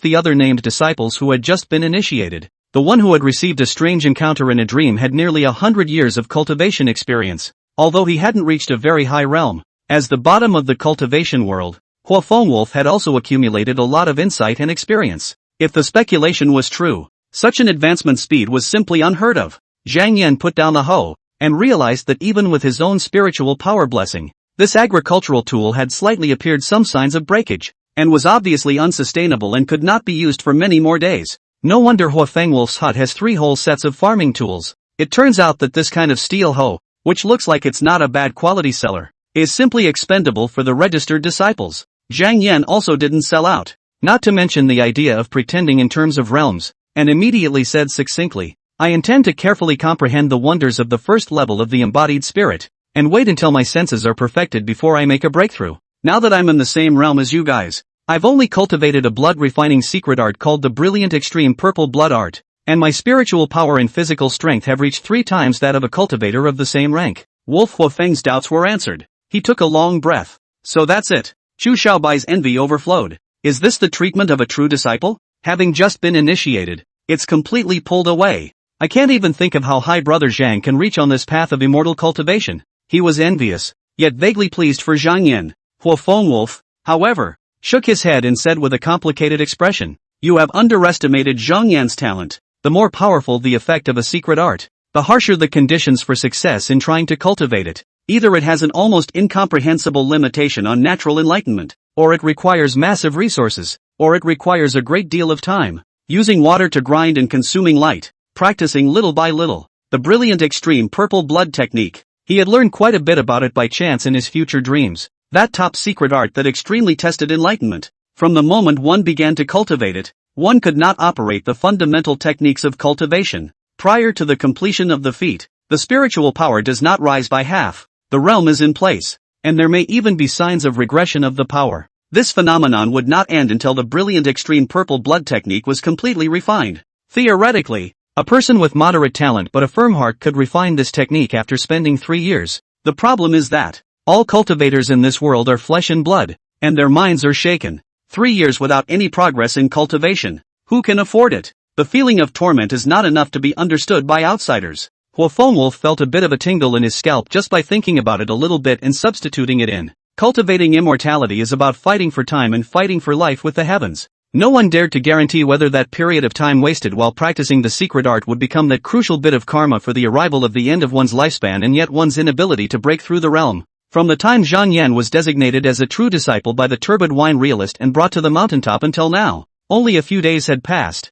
the other named disciples who had just been initiated, the one who had received a strange encounter in a dream had nearly 100 years of cultivation experience, although he hadn't reached a very high realm. As the bottom of the cultivation world, Hua Fengwolf had also accumulated a lot of insight and experience. If the speculation was true, such an advancement speed was simply unheard of. Zhang Yan put down the hoe, and realized that even with his own spiritual power blessing, this agricultural tool had slightly appeared some signs of breakage, and was obviously unsustainable and could not be used for many more days. No wonder Hua Fengwolf's hut has 3 whole sets of farming tools. It turns out that this kind of steel hoe, which looks like it's not a bad quality seller, is simply expendable for the registered disciples. Zhang Yan also didn't sell out, not to mention the idea of pretending in terms of realms, and immediately said succinctly, I intend to carefully comprehend the wonders of the first level of the embodied spirit, and wait until my senses are perfected before I make a breakthrough. Now that I'm in the same realm as you guys, I've only cultivated a blood-refining secret art called the brilliant extreme purple blood art, and my spiritual power and physical strength have reached 3 times that of a cultivator of the same rank. Wolf Huafeng's doubts were answered. He took a long breath. So that's it. Chu Xiaobai's envy overflowed. Is this the treatment of a true disciple? Having just been initiated, it's completely pulled away. I can't even think of how High Brother Zhang can reach on this path of immortal cultivation. He was envious, yet vaguely pleased for Zhang Yan. Hua Fengwolf, however, shook his head and said with a complicated expression, you have underestimated Zhang Yan's talent. The more powerful the effect of a secret art, the harsher the conditions for success in trying to cultivate it. Either it has an almost incomprehensible limitation on natural enlightenment, or it requires massive resources, or it requires a great deal of time, using water to grind and consuming light, practicing little by little. The brilliant extreme purple blood technique. He had learned quite a bit about it by chance in his future dreams. That top secret art that extremely tested enlightenment. From the moment one began to cultivate it, one could not operate the fundamental techniques of cultivation. Prior to the completion of the feat, the spiritual power does not rise by half. The realm is in place, and there may even be signs of regression of the power. This phenomenon would not end until the brilliant extreme purple blood technique was completely refined. Theoretically, a person with moderate talent but a firm heart could refine this technique after spending 3 years. The problem is that all cultivators in this world are flesh and blood, and their minds are shaken. 3 years without any progress in cultivation. Who can afford it? The feeling of torment is not enough to be understood by outsiders. Hua Fengwolf felt a bit of a tingle in his scalp just by thinking about it a little bit and substituting it in. Cultivating immortality is about fighting for time and fighting for life with the heavens. No one dared to guarantee whether that period of time wasted while practicing the secret art would become that crucial bit of karma for the arrival of the end of one's lifespan and yet one's inability to break through the realm. From the time Zhang Yan was designated as a true disciple by the turbid wine realist and brought to the mountaintop until now, only a few days had passed.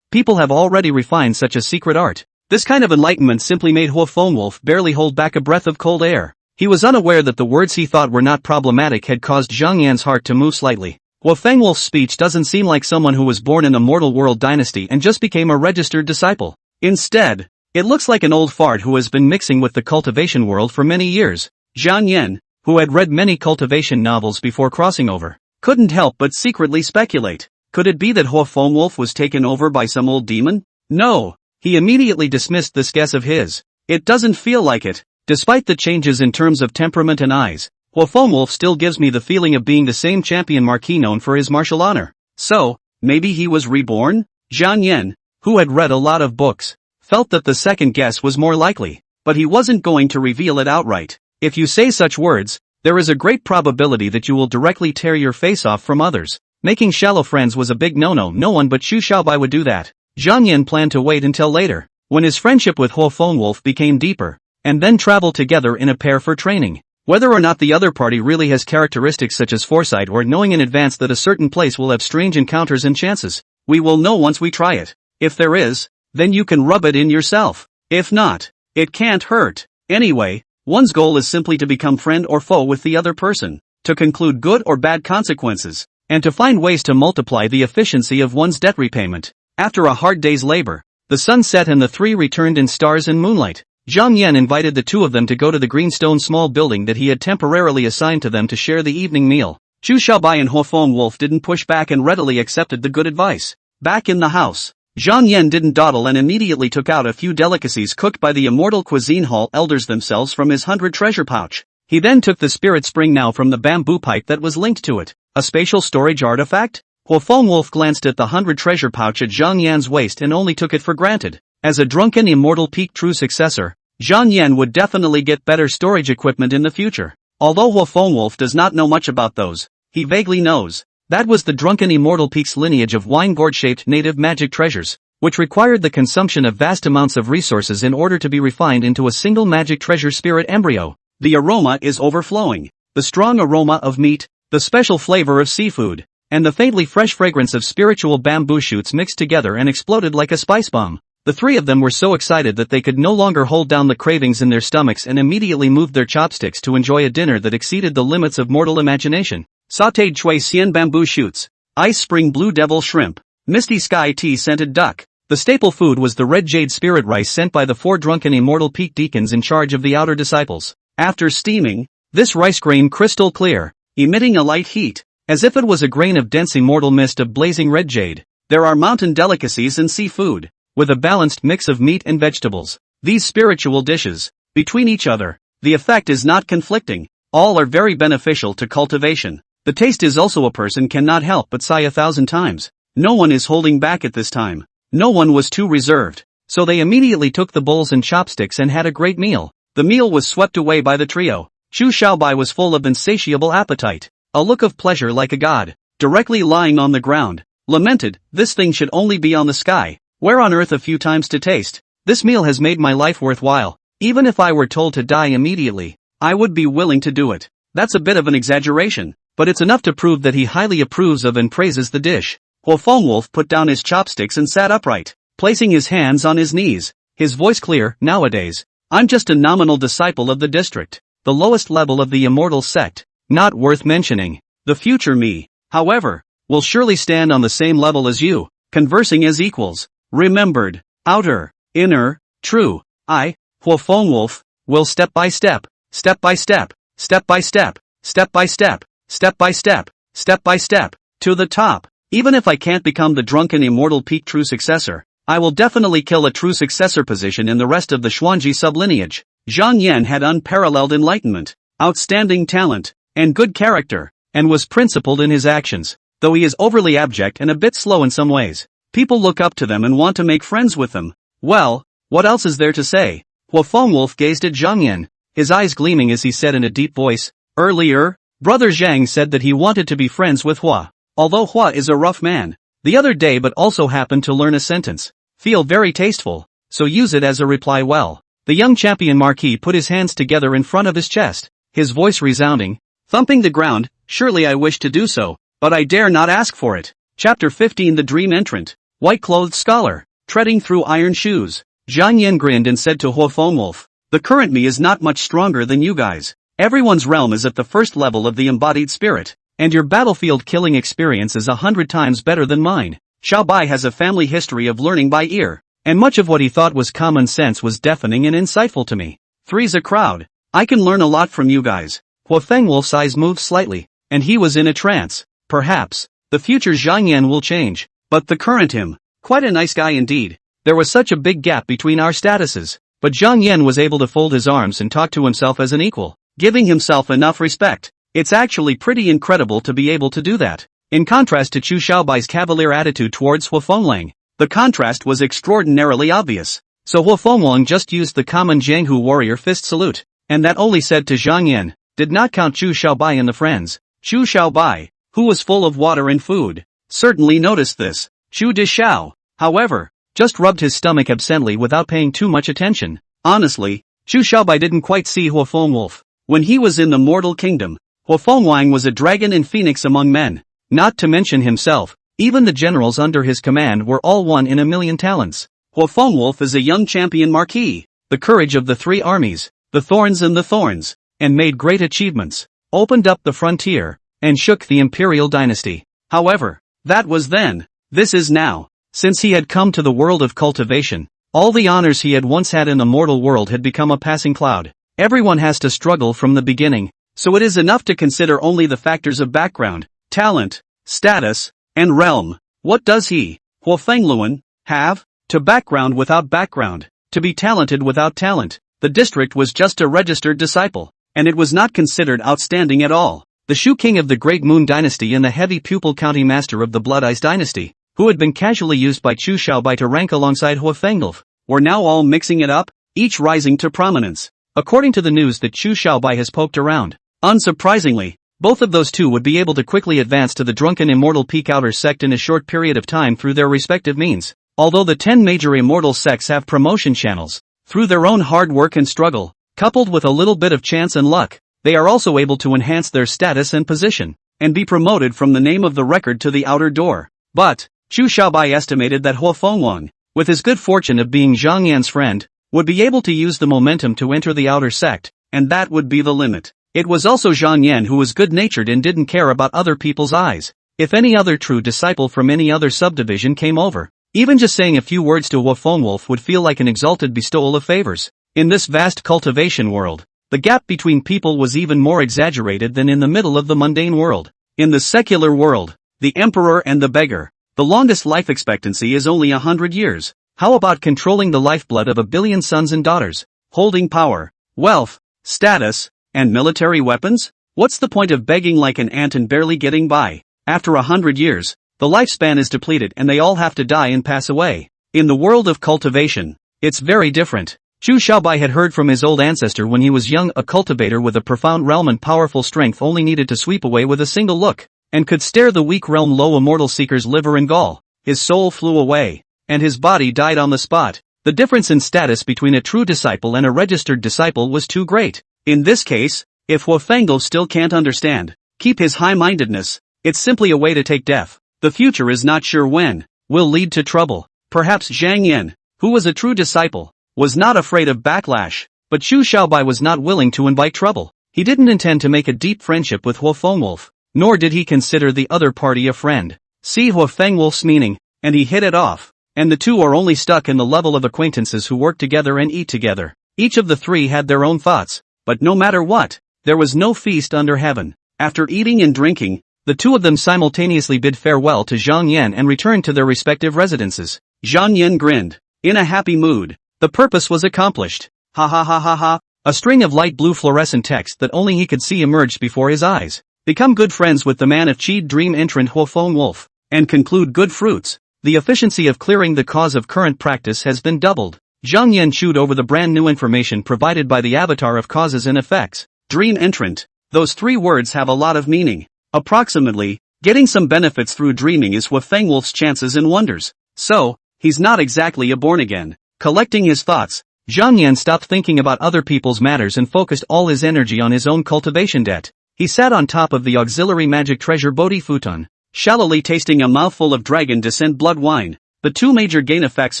People have already refined such a secret art. This kind of enlightenment simply made Hua Fengwolf barely hold back a breath of cold air. He was unaware that the words he thought were not problematic had caused Zhang Yan's heart to move slightly. Hua Fengwolf's speech doesn't seem like someone who was born in a mortal world dynasty and just became a registered disciple. Instead, it looks like an old fart who has been mixing with the cultivation world for many years. Zhang Yan, who had read many cultivation novels before crossing over, couldn't help but secretly speculate. Could it be that Hua Fengwolf was taken over by some old demon? No. He immediately dismissed this guess of his. It doesn't feel like it. Despite the changes in terms of temperament and eyes, Hua Fengwolf still gives me the feeling of being the same champion marquis known for his martial honor. So, maybe he was reborn? Zhang Yan, who had read a lot of books, felt that the second guess was more likely, but he wasn't going to reveal it outright. If you say such words, there is a great probability that you will directly tear your face off from others. Making shallow friends was a big no-no. No one but Chu Xiaobai would do that. Zhang Yan planned to wait until later, when his friendship with Hua Fengwolf became deeper, and then travel together in a pair for training. Whether or not the other party really has characteristics such as foresight or knowing in advance that a certain place will have strange encounters and chances, we will know once we try it. If there is, then you can rub it in yourself. If not, it can't hurt. Anyway, one's goal is simply to become friend or foe with the other person, to conclude good or bad consequences, and to find ways to multiply the efficiency of one's debt repayment. After a hard day's labor, the sun set and the 3 returned in stars and moonlight. Zhang Yan invited the 2 of them to go to the greenstone small building that he had temporarily assigned to them to share the evening meal. Chu Xiaobai and Hua Fengwolf didn't push back and readily accepted the good advice. Back in the house, Zhang Yan didn't dawdle and immediately took out a few delicacies cooked by the immortal cuisine hall elders themselves from his 100 treasure pouch. He then took the spirit spring now from the bamboo pipe that was linked to it. A spatial storage artifact? Hua Fengwolf glanced at the 100 treasure pouch at Zhang Yan's waist and only took it for granted. As a drunken immortal peak true successor, Zhang Yan would definitely get better storage equipment in the future. Although Hua Fengwolf does not know much about those, he vaguely knows. That was the drunken immortal peak's lineage of wine gourd-shaped native magic treasures. which required the consumption of vast amounts of resources in order to be refined into a single magic treasure spirit embryo. The aroma is overflowing. The strong aroma of meat, the special flavor of seafood, and the faintly fresh fragrance of spiritual bamboo shoots mixed together and exploded like a spice bomb. The three of them were so excited that they could no longer hold down the cravings in their stomachs and immediately moved their chopsticks to enjoy a dinner that exceeded the limits of mortal imagination. Sautéed Chui Xian bamboo shoots, ice spring blue devil shrimp, misty sky tea scented duck. The staple food was the red jade spirit rice sent by the 4 drunken immortal peak deacons in charge of the outer disciples. After steaming, this rice grain crystal clear, emitting a light heat, as if it was a grain of dense immortal mist of blazing red jade. There are mountain delicacies and seafood, with a balanced mix of meat and vegetables. These spiritual dishes, between each other, the effect is not conflicting. All are very beneficial to cultivation. The taste is also a person cannot help but sigh 1,000 times. No one is holding back at this time. No one was too reserved. So they immediately took the bowls and chopsticks and had a great meal. The meal was swept away by the trio. Chu Xiaobai was full of insatiable appetite. A look of pleasure like a god, directly lying on the ground, lamented, this thing should only be on the sky. Where on earth a few times to taste? This meal has made my life worthwhile. Even if I were told to die immediately, I would be willing to do it. That's a bit of an exaggeration, but it's enough to prove that he highly approves of and praises the dish. Huo Fengwolf put down his chopsticks and sat upright, placing his hands on his knees, his voice clear. Nowadays, I'm just a nominal disciple of the district, the lowest level of the immortal sect, not worth mentioning. The future me, however, will surely stand on the same level as you, conversing as equals. Remembered, outer, inner, true, I, Huo Fengwolf, will step by step, step by step, step by step, step by step, step by step, step by step, to the top. Even if I can't become the drunken immortal peak true successor, I will definitely kill a true successor position in the rest of the Xuanji sublineage. Zhang Yan had unparalleled enlightenment, outstanding talent, and good character, and was principled in his actions, though he is overly abject and a bit slow in some ways. People look up to them and want to make friends with them. Well, what else is there to say? Huo Fengwolf gazed at Zhang Yan, his eyes gleaming as he said in a deep voice, earlier, Brother Zhang said that he wanted to be friends with Hua. Although Hua is a rough man, the other day but also happened to learn a sentence. Feel very tasteful, so use it as a reply well. The young champion Marquis put his hands together in front of his chest, his voice resounding, thumping the ground, surely I wish to do so, but I dare not ask for it. Chapter 15 The Dream Entrant, White-Clothed Scholar, treading through iron shoes. Zhang Yan grinned and said to Huo Fengwolf, the current me is not much stronger than you guys. Everyone's realm is at the first level of the embodied spirit, and your battlefield killing experience is 100 times better than mine. Xiaobai has a family history of learning by ear, and much of what he thought was common sense was deafening and insightful to me. Three's a crowd. I can learn a lot from you guys. Huo Fengwolf's eyes moved slightly, and he was in a trance. Perhaps, the future Zhang Yan will change, but the current him, quite a nice guy indeed. There was such a big gap between our statuses, but Zhang Yan was able to fold his arms and talk to himself as an equal, giving himself enough respect. It's actually pretty incredible to be able to do that. In contrast to Chu Xiaobai's cavalier attitude towards Huo Fenglang, the contrast was extraordinarily obvious. So Huo Fenglang just used the common Jianghu warrior fist salute, and that only said to Zhang Yan, did not count Chu Xiaobai and the friends. Chu Xiaobai, who was full of water and food, certainly noticed this. Chu Dishao, however, just rubbed his stomach absently without paying too much attention. Honestly, Chu Xiaobai didn't quite see Huo Fengwolf. When he was in the mortal kingdom, Huo Fengwang was a dragon and phoenix among men. Not to mention himself, even the generals under his command were all 1 in a million talents. Huo Fengwolf is a young champion marquis, the courage of the 3 armies, the thorns and the thorns, and made great achievements, opened up the frontier, and shook the imperial dynasty. However, that was then. This is now. Since he had come to the world of cultivation, all the honors he had once had in the mortal world had become a passing cloud. Everyone has to struggle from the beginning, so it is enough to consider only the factors of background, talent, status, and realm. What does he, Huo Fengluan, have? To background without background, to be talented without talent. The district was just a registered disciple, and it was not considered outstanding at all. The Shu king of the Great Moon dynasty and the heavy pupil county master of the Blood Eyes dynasty, who had been casually used by Chu Xiaobai to rank alongside Huo Fengulf, were now all mixing it up, each rising to prominence. According to the news that Chu Xiaobai has poked around, unsurprisingly, both of those two would be able to quickly advance to the drunken immortal peak outer sect in a short period of time through their respective means. Although the 10 major immortal sects have promotion channels, through their own hard work and struggle, coupled with a little bit of chance and luck, they are also able to enhance their status and position, and be promoted from the name of the record to the outer door. But, Chu Xiaobai estimated that Huo Fengwang, with his good fortune of being Zhang Yan's friend, would be able to use the momentum to enter the outer sect, and that would be the limit. It was also Zhang Yan who was good-natured and didn't care about other people's eyes. If any other true disciple from any other subdivision came over, even just saying a few words to Huo Fengwolf would feel like an exalted bestowal of favors. In this vast cultivation world, the gap between people was even more exaggerated than in the middle of the mundane world. In the secular world, the emperor and the beggar, the longest life expectancy is only 100 years. How about controlling the lifeblood of 1 billion sons and daughters, holding power, wealth, status, and military weapons? What's the point of begging like an ant and barely getting by? After 100 years, the lifespan is depleted and they all have to die and pass away. In the world of cultivation, it's very different. Chu Xiaobai had heard from his old ancestor when he was young, a cultivator with a profound realm and powerful strength only needed to sweep away with a single look, and could stare the weak realm low immortal seeker's liver and gall. His soul flew away, and his body died on the spot. The difference in status between a true disciple and a registered disciple was too great. In this case, if Huo Fengdou still can't understand, keep his high-mindedness, it's simply a way to take death. The future is not sure when, will lead to trouble. Perhaps Zhang Yan, who was a true disciple, was not afraid of backlash, but Chu Xiaobai was not willing to invite trouble. He didn't intend to make a deep friendship with Huo Fengwolf, nor did he consider the other party a friend. See Huo Fengwolf's meaning, and he hit it off, and the two are only stuck in the level of acquaintances who work together and eat together. Each of the three had their own thoughts, but no matter what, there was no feast under heaven. After eating and drinking, the two of them simultaneously bid farewell to Zhang Yan and returned to their respective residences. Zhang Yan grinned, in a happy mood. The purpose was accomplished. Ha ha ha ha ha. A string of light blue fluorescent text that only he could see emerged before his eyes. Become good friends with the man of Qi dream entrant Huo Fengwolf, and conclude good fruits. The efficiency of clearing the cause of current practice has been doubled. Zhang Yan chewed over the brand new information provided by the avatar of causes and effects. Dream entrant. Those 3 words have a lot of meaning. Approximately, getting some benefits through dreaming is Huo Fengwolf's chances and wonders. So, he's not exactly a born again. Collecting his thoughts, Zhang Yan stopped thinking about other people's matters and focused all his energy on his own cultivation debt. He sat on top of the auxiliary magic treasure Bodhi futon, shallowly tasting a mouthful of dragon descent blood wine. The 2 major gain effects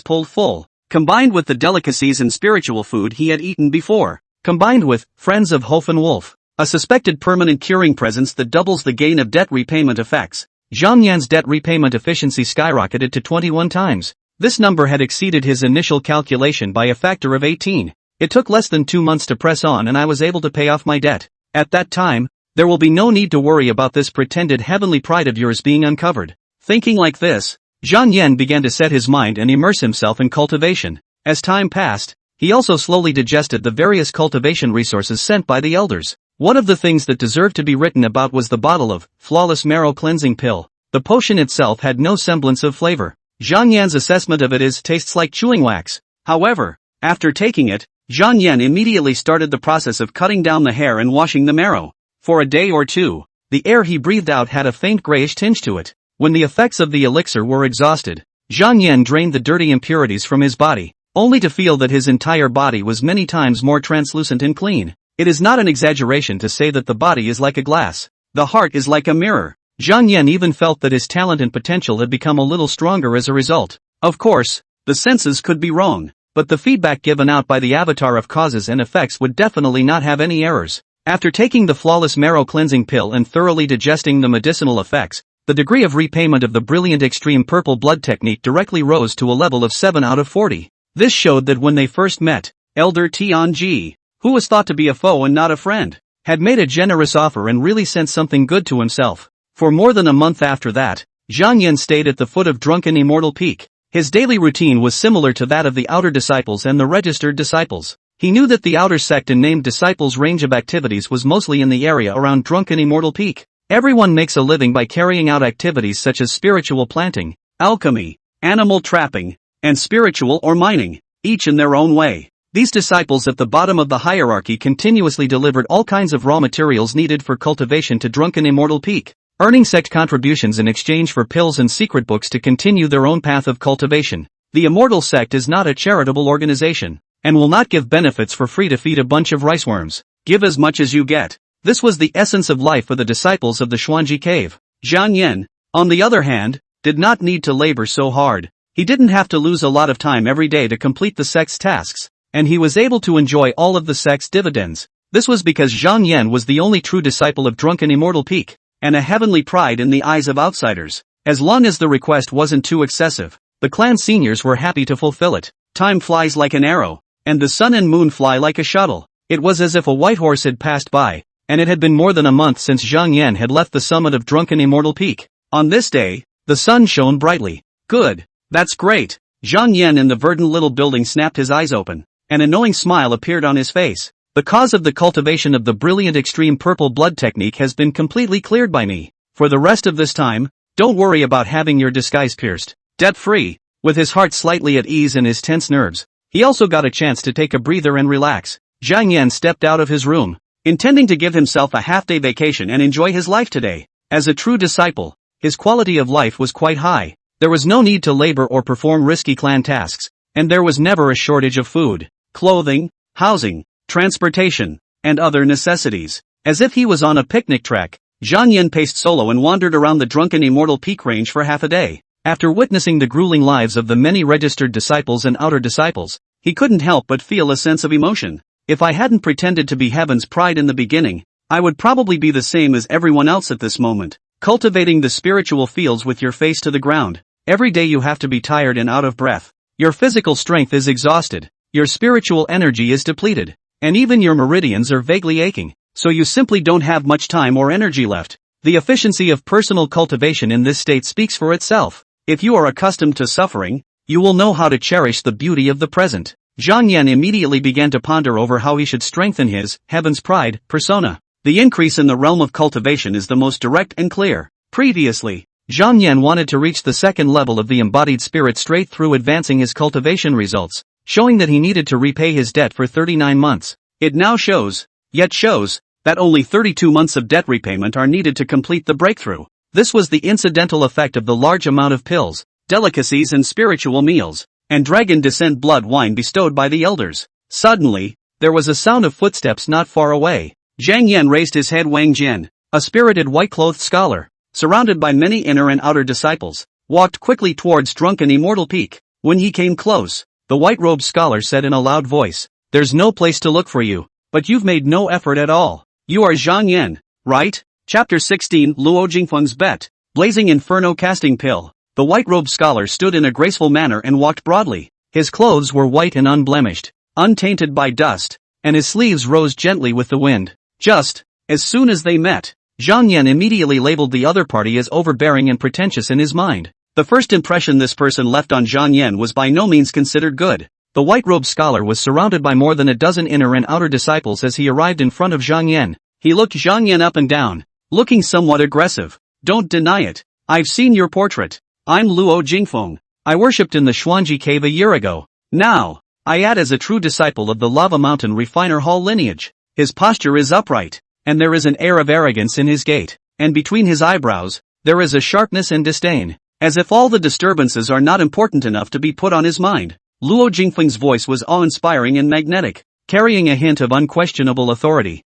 pulled full, combined with the delicacies and spiritual food he had eaten before, combined with Friends of Hofen Wolf, a suspected permanent curing presence that doubles the gain of debt repayment effects. Zhang Yan's debt repayment efficiency skyrocketed to 21 times. This number had exceeded his initial calculation by a factor of 18. It took less than 2 months to press on and I was able to pay off my debt. At that time, there will be no need to worry about this pretended heavenly pride of yours being uncovered. Thinking like this, Zhang Yan began to set his mind and immerse himself in cultivation. As time passed, he also slowly digested the various cultivation resources sent by the elders. One of the things that deserved to be written about was the bottle of flawless marrow cleansing pill. The potion itself had no semblance of flavor. Zhang Yan's assessment of it is tastes like chewing wax. However, after taking it, Zhang Yan immediately started the process of cutting down the hair and washing the marrow. For a day or two, the air he breathed out had a faint grayish tinge to it. When the effects of the elixir were exhausted, Zhang Yan drained the dirty impurities from his body, only to feel that his entire body was many times more translucent and clean. It is not an exaggeration to say that the body is like a glass. The heart is like a mirror. Zhang Yan even felt that his talent and potential had become a little stronger as a result. Of course, the senses could be wrong, but the feedback given out by the avatar of causes and effects would definitely not have any errors. After taking the flawless marrow cleansing pill and thoroughly digesting the medicinal effects, the degree of repayment of the brilliant extreme purple blood technique directly rose to a level of 7 out of 40. This showed that when they first met, Elder Tianji, who was thought to be a foe and not a friend, had made a generous offer and really sent something good to himself. For more than a month after that, Zhang Yan stayed at the foot of Drunken Immortal Peak. His daily routine was similar to that of the outer disciples and the registered disciples. He knew that the outer sect and named disciples' range of activities was mostly in the area around Drunken Immortal Peak. Everyone makes a living by carrying out activities such as spiritual planting, alchemy, animal trapping, and spiritual or mining, each in their own way. These disciples at the bottom of the hierarchy continuously delivered all kinds of raw materials needed for cultivation to Drunken Immortal Peak, earning sect contributions in exchange for pills and secret books to continue their own path of cultivation. The immortal sect is not a charitable organization, and will not give benefits for free to feed a bunch of riceworms. Give as much as you get. This was the essence of life for the disciples of the Xuanji cave. Zhang Yan, on the other hand, did not need to labor so hard. He didn't have to lose a lot of time every day to complete the sect's tasks, and he was able to enjoy all of the sect's dividends. This was because Zhang Yan was the only true disciple of Drunken Immortal Peak, and a heavenly pride in the eyes of outsiders. As long as the request wasn't too excessive, the clan seniors were happy to fulfill it. Time flies like an arrow, and the sun and moon fly like a shuttle. It was as if a white horse had passed by, and it had been more than a month since Zhang Yan had left the summit of Drunken Immortal Peak. On this day, the sun shone brightly. Good. That's great. Zhang Yan in the verdant little building snapped his eyes open. An annoying smile appeared on his face. The cause of the cultivation of the brilliant extreme purple blood technique has been completely cleared by me. For the rest of this time, don't worry about having your disguise pierced. Debt-free. With his heart slightly at ease and his tense nerves, he also got a chance to take a breather and relax. Zhang Yan stepped out of his room, intending to give himself a half-day vacation and enjoy his life today. As a true disciple, his quality of life was quite high. There was no need to labor or perform risky clan tasks, and there was never a shortage of food, clothing, housing, transportation, and other necessities. As if he was on a picnic trek, Zhang Yan paced solo and wandered around the Drunken Immortal Peak range for half a day. After witnessing the grueling lives of the many registered disciples and outer disciples, he couldn't help but feel a sense of emotion. If I hadn't pretended to be heaven's pride in the beginning, I would probably be the same as everyone else at this moment. Cultivating the spiritual fields with your face to the ground. Every day you have to be tired and out of breath. Your physical strength is exhausted. Your spiritual energy is depleted. And even your meridians are vaguely aching. So you simply don't have much time or energy left. The efficiency of personal cultivation in this state speaks for itself. If you are accustomed to suffering, you will know how to cherish the beauty of the present. Zhang Yan immediately began to ponder over how he should strengthen his heaven's pride persona. The increase in the realm of cultivation is the most direct and clear. Previously, Zhang Yan wanted to reach the second level of the embodied spirit straight through advancing his cultivation results, showing that he needed to repay his debt for 39 months. It now shows, that only 32 months of debt repayment are needed to complete the breakthrough. This was the incidental effect of the large amount of pills, delicacies and spiritual meals, and dragon descent blood wine bestowed by the elders. Suddenly, there was a sound of footsteps not far away. Zhang Yan raised his head. Wang Jian, a spirited white-clothed scholar, surrounded by many inner and outer disciples, walked quickly towards Drunken Immortal Peak. When he came close, the white-robed scholar said in a loud voice, "There's no place to look for you, but you've made no effort at all. You are Zhang Yan, right?" Chapter 16 Luo Jingfeng's Bet. Blazing Inferno Casting Pill. The white-robed scholar stood in a graceful manner and walked broadly. His clothes were white and unblemished, untainted by dust, and his sleeves rose gently with the wind. Just as soon as they met, Zhang Yan immediately labeled the other party as overbearing and pretentious in his mind. The first impression this person left on Zhang Yan was by no means considered good. The white-robed scholar was surrounded by more than a dozen inner and outer disciples as he arrived in front of Zhang Yan. He looked Zhang Yan up and down, looking somewhat aggressive. "Don't deny it. I've seen your portrait. I'm Luo Jingfeng. I worshipped in the Xuanji cave a year ago. Now, I add as a true disciple of the Lava Mountain Refiner Hall lineage." His posture is upright, and there is an air of arrogance in his gait, and between his eyebrows, there is a sharpness and disdain, as if all the disturbances are not important enough to be put on his mind. Luo Jingfeng's voice was awe-inspiring and magnetic, carrying a hint of unquestionable authority.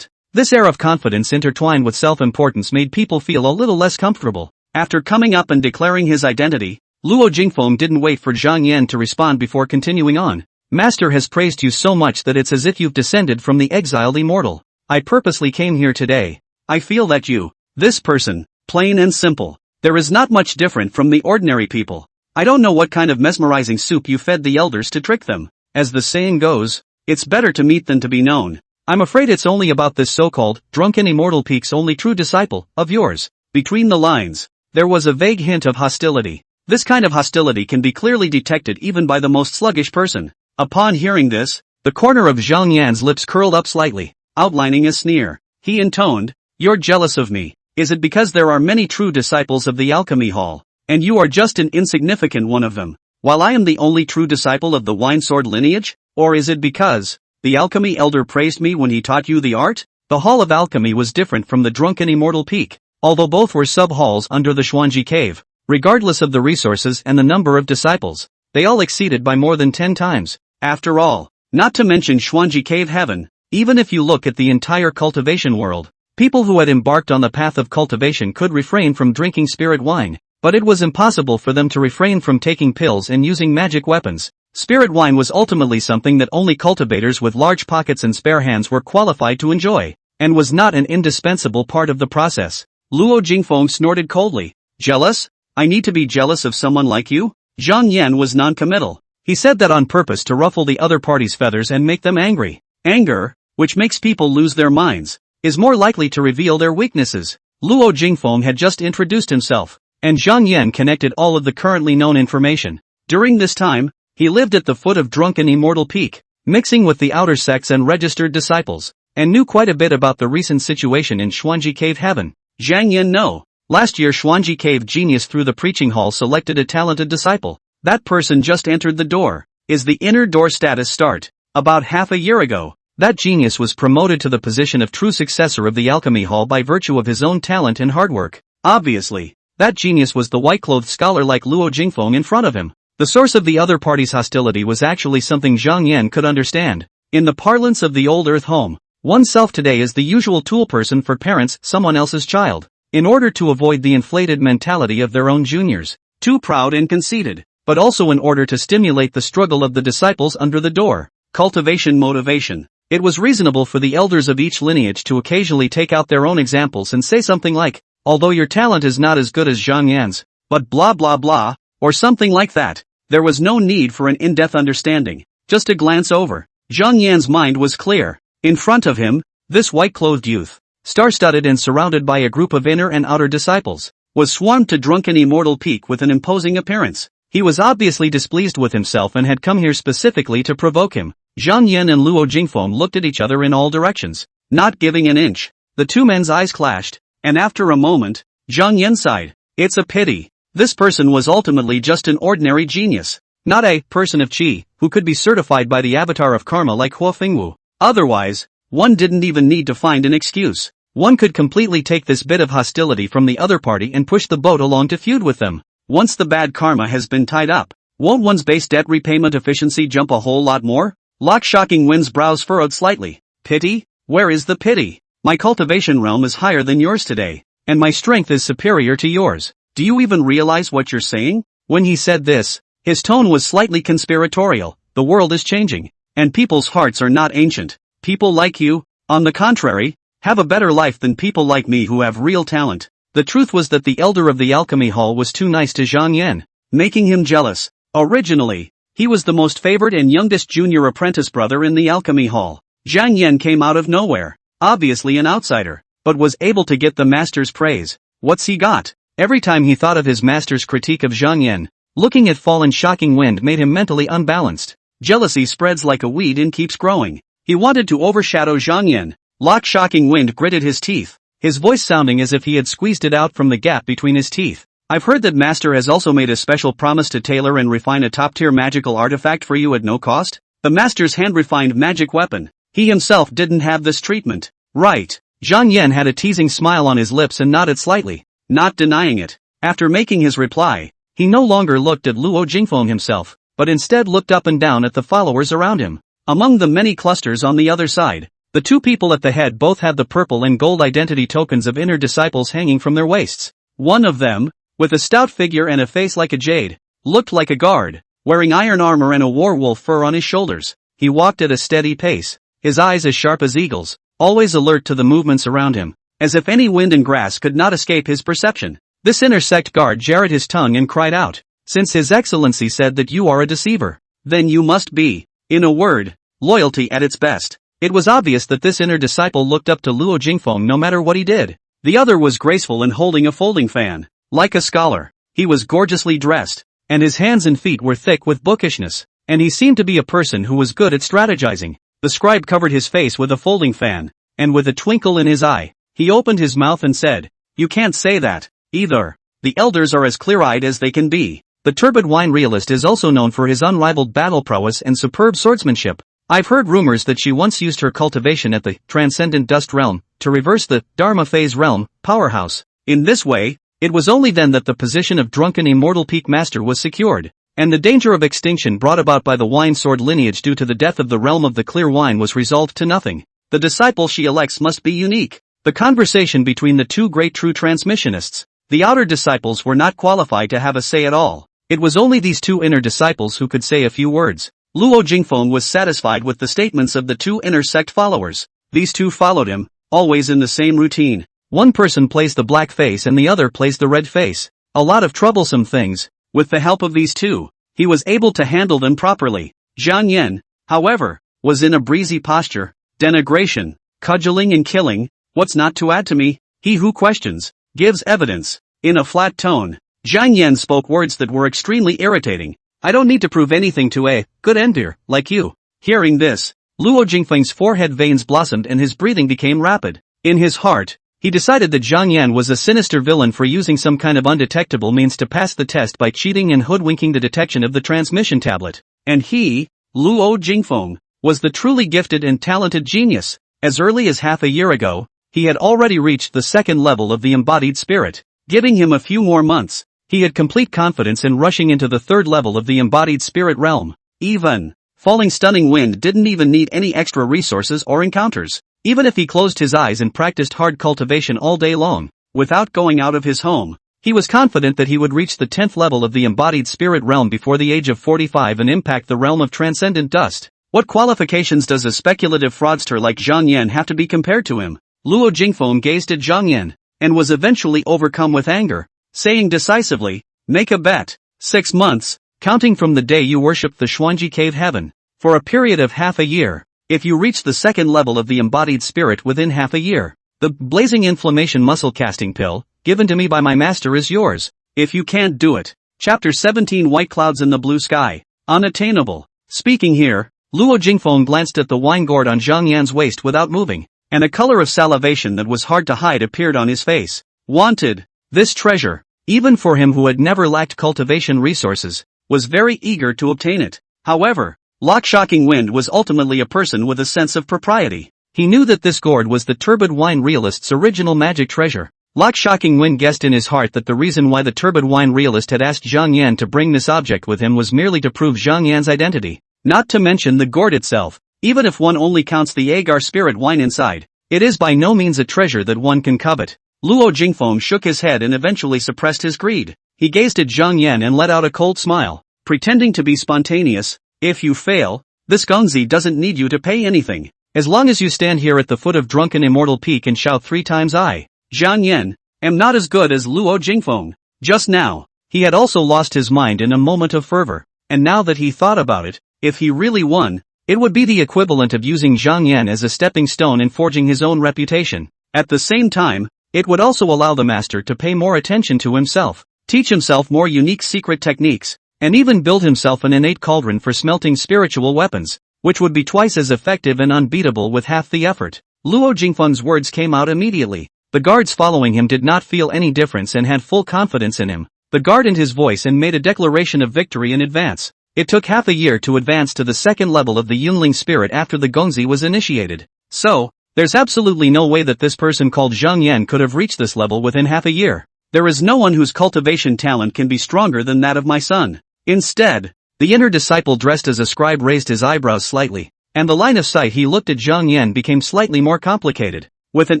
This air of confidence intertwined with self-importance made people feel a little less comfortable. After coming up and declaring his identity, Luo Jingfeng didn't wait for Zhang Yan to respond before continuing on. "Master has praised you so much that it's as if you've descended from the exiled immortal. I purposely came here today. I feel that this person, plain and simple, there is not much different from the ordinary people. I don't know what kind of mesmerizing soup you fed the elders to trick them. As the saying goes, it's better to meet than to be known. I'm afraid it's only about this so-called Drunken Immortal Peak's only true disciple of yours." Between the lines, there was a vague hint of hostility. This kind of hostility can be clearly detected even by the most sluggish person. Upon hearing this, the corner of Zhang Yan's lips curled up slightly, outlining a sneer. He intoned, "You're jealous of me. Is it because there are many true disciples of the Alchemy Hall, and you are just an insignificant one of them, while I am the only true disciple of the Wine Sword lineage? Or is it because the alchemy elder praised me when he taught you the art?" The Hall of Alchemy was different from the Drunken Immortal Peak, although both were sub-halls under the Xuanji cave. Regardless of the resources and the number of disciples, they all exceeded by more than 10 times. After all, not to mention Xuanji Cave Heaven, even if you look at the entire cultivation world, people who had embarked on the path of cultivation could refrain from drinking spirit wine, but it was impossible for them to refrain from taking pills and using magic weapons. Spirit wine was ultimately something that only cultivators with large pockets and spare hands were qualified to enjoy, and was not an indispensable part of the process. Luo Jingfeng snorted coldly. Jealous? I need to be jealous of someone like you? Zhang Yan was non-committal. He said that on purpose to ruffle the other party's feathers and make them angry. Anger, which makes people lose their minds, is more likely to reveal their weaknesses. Luo Jingfeng had just introduced himself, and Zhang Yan connected all of the currently known information. During this time, he lived at the foot of Drunken Immortal Peak, mixing with the outer sects and registered disciples, and knew quite a bit about the recent situation in Xuanji Cave Heaven. Zhang Yan no. Last year Xuanji Cave Genius through the preaching hall selected a talented disciple. That person just entered the door. Is the inner door status start? About half a year ago, that genius was promoted to the position of true successor of the alchemy hall by virtue of his own talent and hard work. Obviously, that genius was the white-clothed scholar like Luo Jingfeng in front of him. The source of the other party's hostility was actually something Zhang Yan could understand. In the parlance of the old earth home, oneself today is the usual tool person for parents, someone else's child, in order to avoid the inflated mentality of their own juniors, too proud and conceited, but also in order to stimulate the struggle of the disciples under the door. Cultivation motivation. It was reasonable for the elders of each lineage to occasionally take out their own examples and say something like, although your talent is not as good as Zhang Yan's, but blah blah blah, or something like that. There was no need for an in-depth understanding, just a glance over. Zhang Yan's mind was clear. In front of him, this white-clothed youth, star-studded and surrounded by a group of inner and outer disciples, was swarmed to Drunken Immortal Peak with an imposing appearance. He was obviously displeased with himself and had come here specifically to provoke him. Zhang Yan and Luo Jingfeng looked at each other in all directions, not giving an inch. The two men's eyes clashed, and after a moment, Zhang Yan sighed. It's a pity. This person was ultimately just an ordinary genius, not a person of qi, who could be certified by the avatar of karma like Huo Fingwu. Otherwise, one didn't even need to find an excuse. One could completely take this bit of hostility from the other party and push the boat along to feud with them. Once the bad karma has been tied up, won't one's base debt repayment efficiency jump a whole lot more? Lock Shocking Wind's brows furrowed slightly. Pity? Where is the pity? My cultivation realm is higher than yours today, and my strength is superior to yours. Do you even realize what you're saying? When he said this, his tone was slightly conspiratorial. The world is changing, and people's hearts are not ancient. People like you, on the contrary, have a better life than people like me who have real talent. The truth was that the elder of the alchemy hall was too nice to Zhang Yan, making him jealous. Originally, he was the most favored and youngest junior apprentice brother in the alchemy hall. Zhang Yan came out of nowhere, obviously an outsider, but was able to get the master's praise. What's he got? Every time he thought of his master's critique of Zhang Yan, looking at Fallen Shocking Wind made him mentally unbalanced. Jealousy spreads like a weed and keeps growing. He wanted to overshadow Zhang Yan. Lock Shocking Wind gritted his teeth, his voice sounding as if he had squeezed it out from the gap between his teeth. I've heard that Master has also made a special promise to tailor and refine a top-tier magical artifact for you at no cost. The Master's hand-refined magic weapon. He himself didn't have this treatment. Right. Zhang Yan had a teasing smile on his lips and nodded slightly, not denying it. After making his reply, he no longer looked at Luo Jingfeng himself, but instead looked up and down at the followers around him. Among the many clusters on the other side, the two people at the head both had the purple and gold identity tokens of inner disciples hanging from their waists. One of them, with a stout figure and a face like a jade, looked like a guard, wearing iron armor and a war-wolf fur on his shoulders. He walked at a steady pace, his eyes as sharp as eagles, always alert to the movements around him, as if any wind and grass could not escape his perception. This inner sect guard jarred his tongue and cried out, "Since His Excellency said that you are a deceiver, then you must be, in a word, loyalty at its best." It was obvious that this inner disciple looked up to Luo Jingfeng no matter what he did. The other was graceful and holding a folding fan. Like a scholar, he was gorgeously dressed, and his hands and feet were thick with bookishness, and he seemed to be a person who was good at strategizing. The scribe covered his face with a folding fan, and with a twinkle in his eye, he opened his mouth and said, "You can't say that, either. The elders are as clear-eyed as they can be." The turbid wine realist is also known for his unrivaled battle prowess and superb swordsmanship. I've heard rumors that she once used her cultivation at the Transcendent Dust Realm to reverse the Dharma Phase Realm powerhouse. In this way, it was only then that the position of Drunken Immortal Peak Master was secured. and the danger of extinction brought about by the wine sword lineage due to the death of the realm of the clear wine was resolved to nothing. The disciple she elects must be unique. The conversation between the two great true transmissionists, the outer disciples, were not qualified to have a say at all. It was only these two inner disciples who could say a few words. Luo Jingfeng was satisfied with the statements of the two inner sect followers. These two followed him, always in the same routine. One person plays the black face and the other plays the red face. A lot of troublesome things. With the help of these two, he was able to handle them properly. Zhang Yan, however, was in a breezy posture. Denigration, cudgeling and killing, what's not to add to me? He who questions, gives evidence. In a flat tone, Zhang Yan spoke words that were extremely irritating. I don't need to prove anything to a good ender like you. Hearing this, Luo Jingfeng's forehead veins blossomed and his breathing became rapid. In his heart, he decided that Zhang Yan was a sinister villain for using some kind of undetectable means to pass the test by cheating and hoodwinking the detection of the transmission tablet. And he, Luo Jingfeng, was the truly gifted and talented genius. As early as half a year ago, he had already reached the second level of the embodied spirit. Giving him a few more months, he had complete confidence in rushing into the third level of the embodied spirit realm. Even falling stunning wind didn't even need any extra resources or encounters. Even if he closed his eyes and practiced hard cultivation all day long, without going out of his home, he was confident that he would reach the 10th level of the embodied spirit realm before the age of 45 and impact the realm of transcendent dust. What qualifications does a speculative fraudster like Zhang Yan have to be compared to him? Luo Jingfeng gazed at Zhang Yan, and was eventually overcome with anger, saying decisively, make a bet. 6 months, counting from the day you worshipped the Xuanji cave heaven, for a period of half a year. If you reach the second level of the embodied spirit within half a year, the blazing inflammation muscle casting pill, given to me by my master, is yours. If you can't do it. Chapter 17 White Clouds in the Blue Sky. Unattainable. Speaking here, Luo Jingfeng glanced at the wine gourd on Zhang Yan's waist without moving, and a color of salivation that was hard to hide appeared on his face. Wanted. This treasure, even for him who had never lacked cultivation resources, was very eager to obtain it. However, Lok Shocking Wind was ultimately a person with a sense of propriety. He knew that this gourd was the turbid wine realist's original magic treasure. Lok Shocking Wind guessed in his heart that the reason why the turbid wine realist had asked Zhang Yan to bring this object with him was merely to prove Zhang Yan's identity. Not to mention the gourd itself. Even if one only counts the agar spirit wine inside, it is by no means a treasure that one can covet. Luo Jingfeng shook his head and eventually suppressed his greed. He gazed at Zhang Yan and let out a cold smile, pretending to be spontaneous. If you fail, this Gongzi doesn't need you to pay anything. As long as you stand here at the foot of drunken immortal peak and shout 3 times I, Zhang Yan, am not as good as Luo Jingfeng. Just now, he had also lost his mind in a moment of fervor, and now that he thought about it, if he really won, it would be the equivalent of using Zhang Yan as a stepping stone in forging his own reputation. At the same time, it would also allow the master to pay more attention to himself, teach himself more unique secret techniques, and even build himself an innate cauldron for smelting spiritual weapons, which would be twice as effective and unbeatable with half the effort. Luo Jingfeng's words came out immediately. The guards following him did not feel any difference and had full confidence in him. The guard in his voice and made a declaration of victory in advance. It took half a year to advance to the second level of the Yunling spirit after the Gongzi was initiated. So, there's absolutely no way that this person called Zhang Yan could have reached this level within half a year. There is no one whose cultivation talent can be stronger than that of my son. Instead, the inner disciple dressed as a scribe raised his eyebrows slightly, and the line of sight he looked at Zhang Yan became slightly more complicated, with an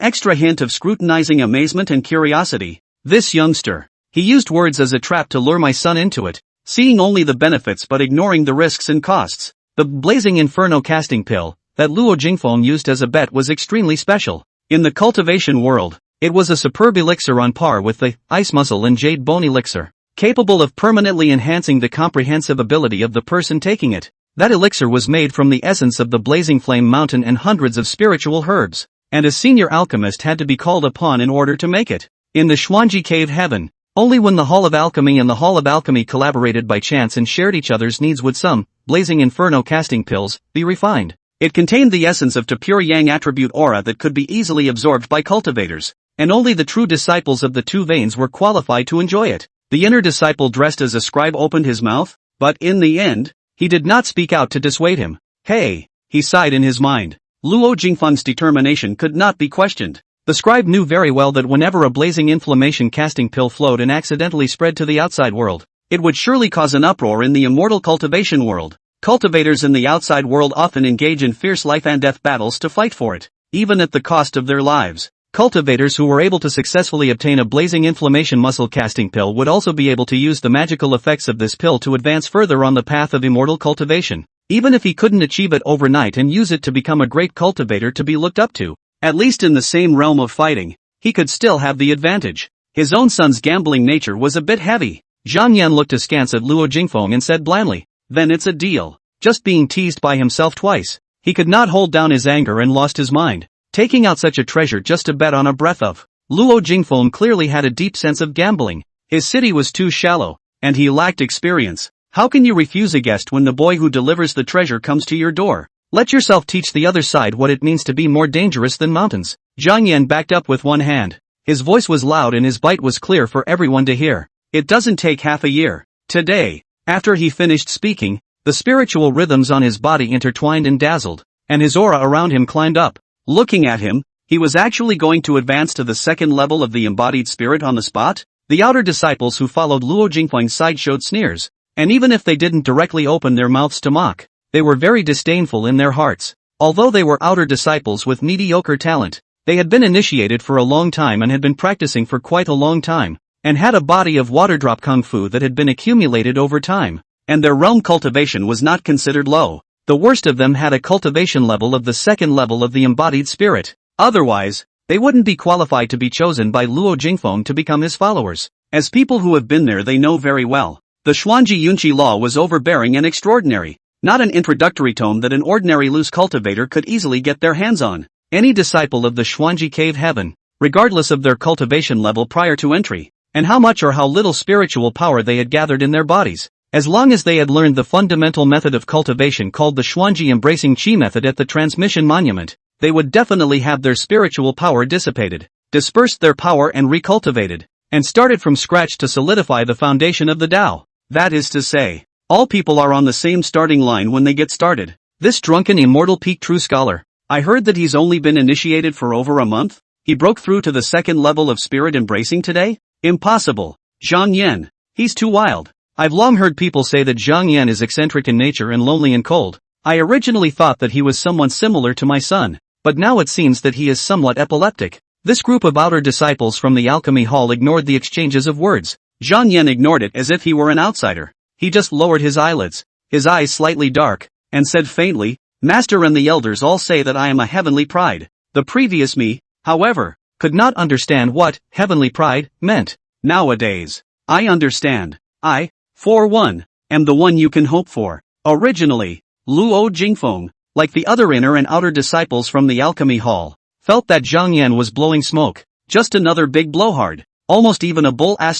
extra hint of scrutinizing amazement and curiosity. This youngster. He used words as a trap to lure my son into it, seeing only the benefits but ignoring the risks and costs. The blazing inferno casting pill that Luo Jingfeng used as a bet was extremely special. In the cultivation world, it was a superb elixir on par with the ice muscle and jade bone elixir, capable of permanently enhancing the comprehensive ability of the person taking it. That elixir was made from the essence of the blazing flame mountain and hundreds of spiritual herbs, and a senior alchemist had to be called upon in order to make it. In the Xuanji cave heaven, only when the Hall of Alchemy and the Hall of Alchemy collaborated by chance and shared each other's needs would some blazing inferno casting pills be refined. It contained the essence of the pure yang attribute aura that could be easily absorbed by cultivators, and only the true disciples of the two veins were qualified to enjoy it. The inner disciple dressed as a scribe opened his mouth, but in the end, he did not speak out to dissuade him. Hey, he sighed in his mind. Luo Jingfeng's determination could not be questioned. The scribe knew very well that whenever a blazing inflammation casting pill flowed and accidentally spread to the outside world, It would surely cause an uproar in the immortal cultivation world. Cultivators in the outside world often engage in fierce life and death battles to fight for it, even at the cost of their lives. Cultivators who were able to successfully obtain a blazing inflammation muscle casting pill would also be able to use the magical effects of this pill to advance further on the path of immortal cultivation. Even if he couldn't achieve it overnight and use it to become a great cultivator to be looked up to, at least in the same realm of fighting, he could still have the advantage. His own son's gambling nature was a bit heavy. Zhang Yan looked askance at Luo Jingfeng and said blandly, "Then it's a deal." Just being teased by himself twice, he could not hold down his anger and lost his mind. Taking out such a treasure just to bet on a breath of. Luo Jingfeng clearly had a deep sense of gambling. His city was too shallow, and he lacked experience. How can you refuse a guest when the boy who delivers the treasure comes to your door? Let yourself teach the other side what it means to be more dangerous than mountains. Zhang Yan backed up with one hand. His voice was loud and his bite was clear for everyone to hear. It doesn't take half a year. Today, after he finished speaking, the spiritual rhythms on his body intertwined and dazzled, and his aura around him climbed up. Looking at him, he was actually going to advance to the second level of the embodied spirit on the spot. The outer disciples who followed Luo Jingfeng's side showed sneers, and even if they didn't directly open their mouths to mock, they were very disdainful in their hearts. Although they were outer disciples with mediocre talent, they had been initiated for a long time and had been practicing for quite a long time, and had a body of water drop kung fu that had been accumulated over time, and their realm cultivation was not considered low. The worst of them had a cultivation level of the second level of the embodied spirit. Otherwise, they wouldn't be qualified to be chosen by Luo Jingfeng to become his followers. As people who have been there they know very well, the Xuanji Yunqi law was overbearing and extraordinary, not an introductory tome that an ordinary loose cultivator could easily get their hands on. Any disciple of the Xuanji cave heaven, regardless of their cultivation level prior to entry, and how much or how little spiritual power they had gathered in their bodies, as long as they had learned the fundamental method of cultivation called the Xuanji embracing Qi method at the transmission monument, they would definitely have their spiritual power dissipated, dispersed their power and recultivated, and started from scratch to solidify the foundation of the Tao. That is to say, all people are on the same starting line when they get started. This drunken immortal peak true scholar, I heard that he's only been initiated for over a month? He broke through to the second level of spirit embracing today? Impossible. Zhang Yan. He's too wild. I've long heard people say that Zhang Yan is eccentric in nature and lonely and cold. I originally thought that he was someone similar to my son, but now it seems that he is somewhat epileptic. This group of outer disciples from the alchemy hall ignored the exchanges of words. Zhang Yan ignored it as if he were an outsider. He just lowered his eyelids, his eyes slightly dark, and said faintly, "Master and the elders all say that I am a heavenly pride." The previous me, however, could not understand what heavenly pride meant. Nowadays, I understand. I, for one, am the one you can hope for. Originally, Luo Jingfeng, like the other inner and outer disciples from the alchemy hall, felt that Zhang Yan was blowing smoke, just another big blowhard, almost even a bull *********.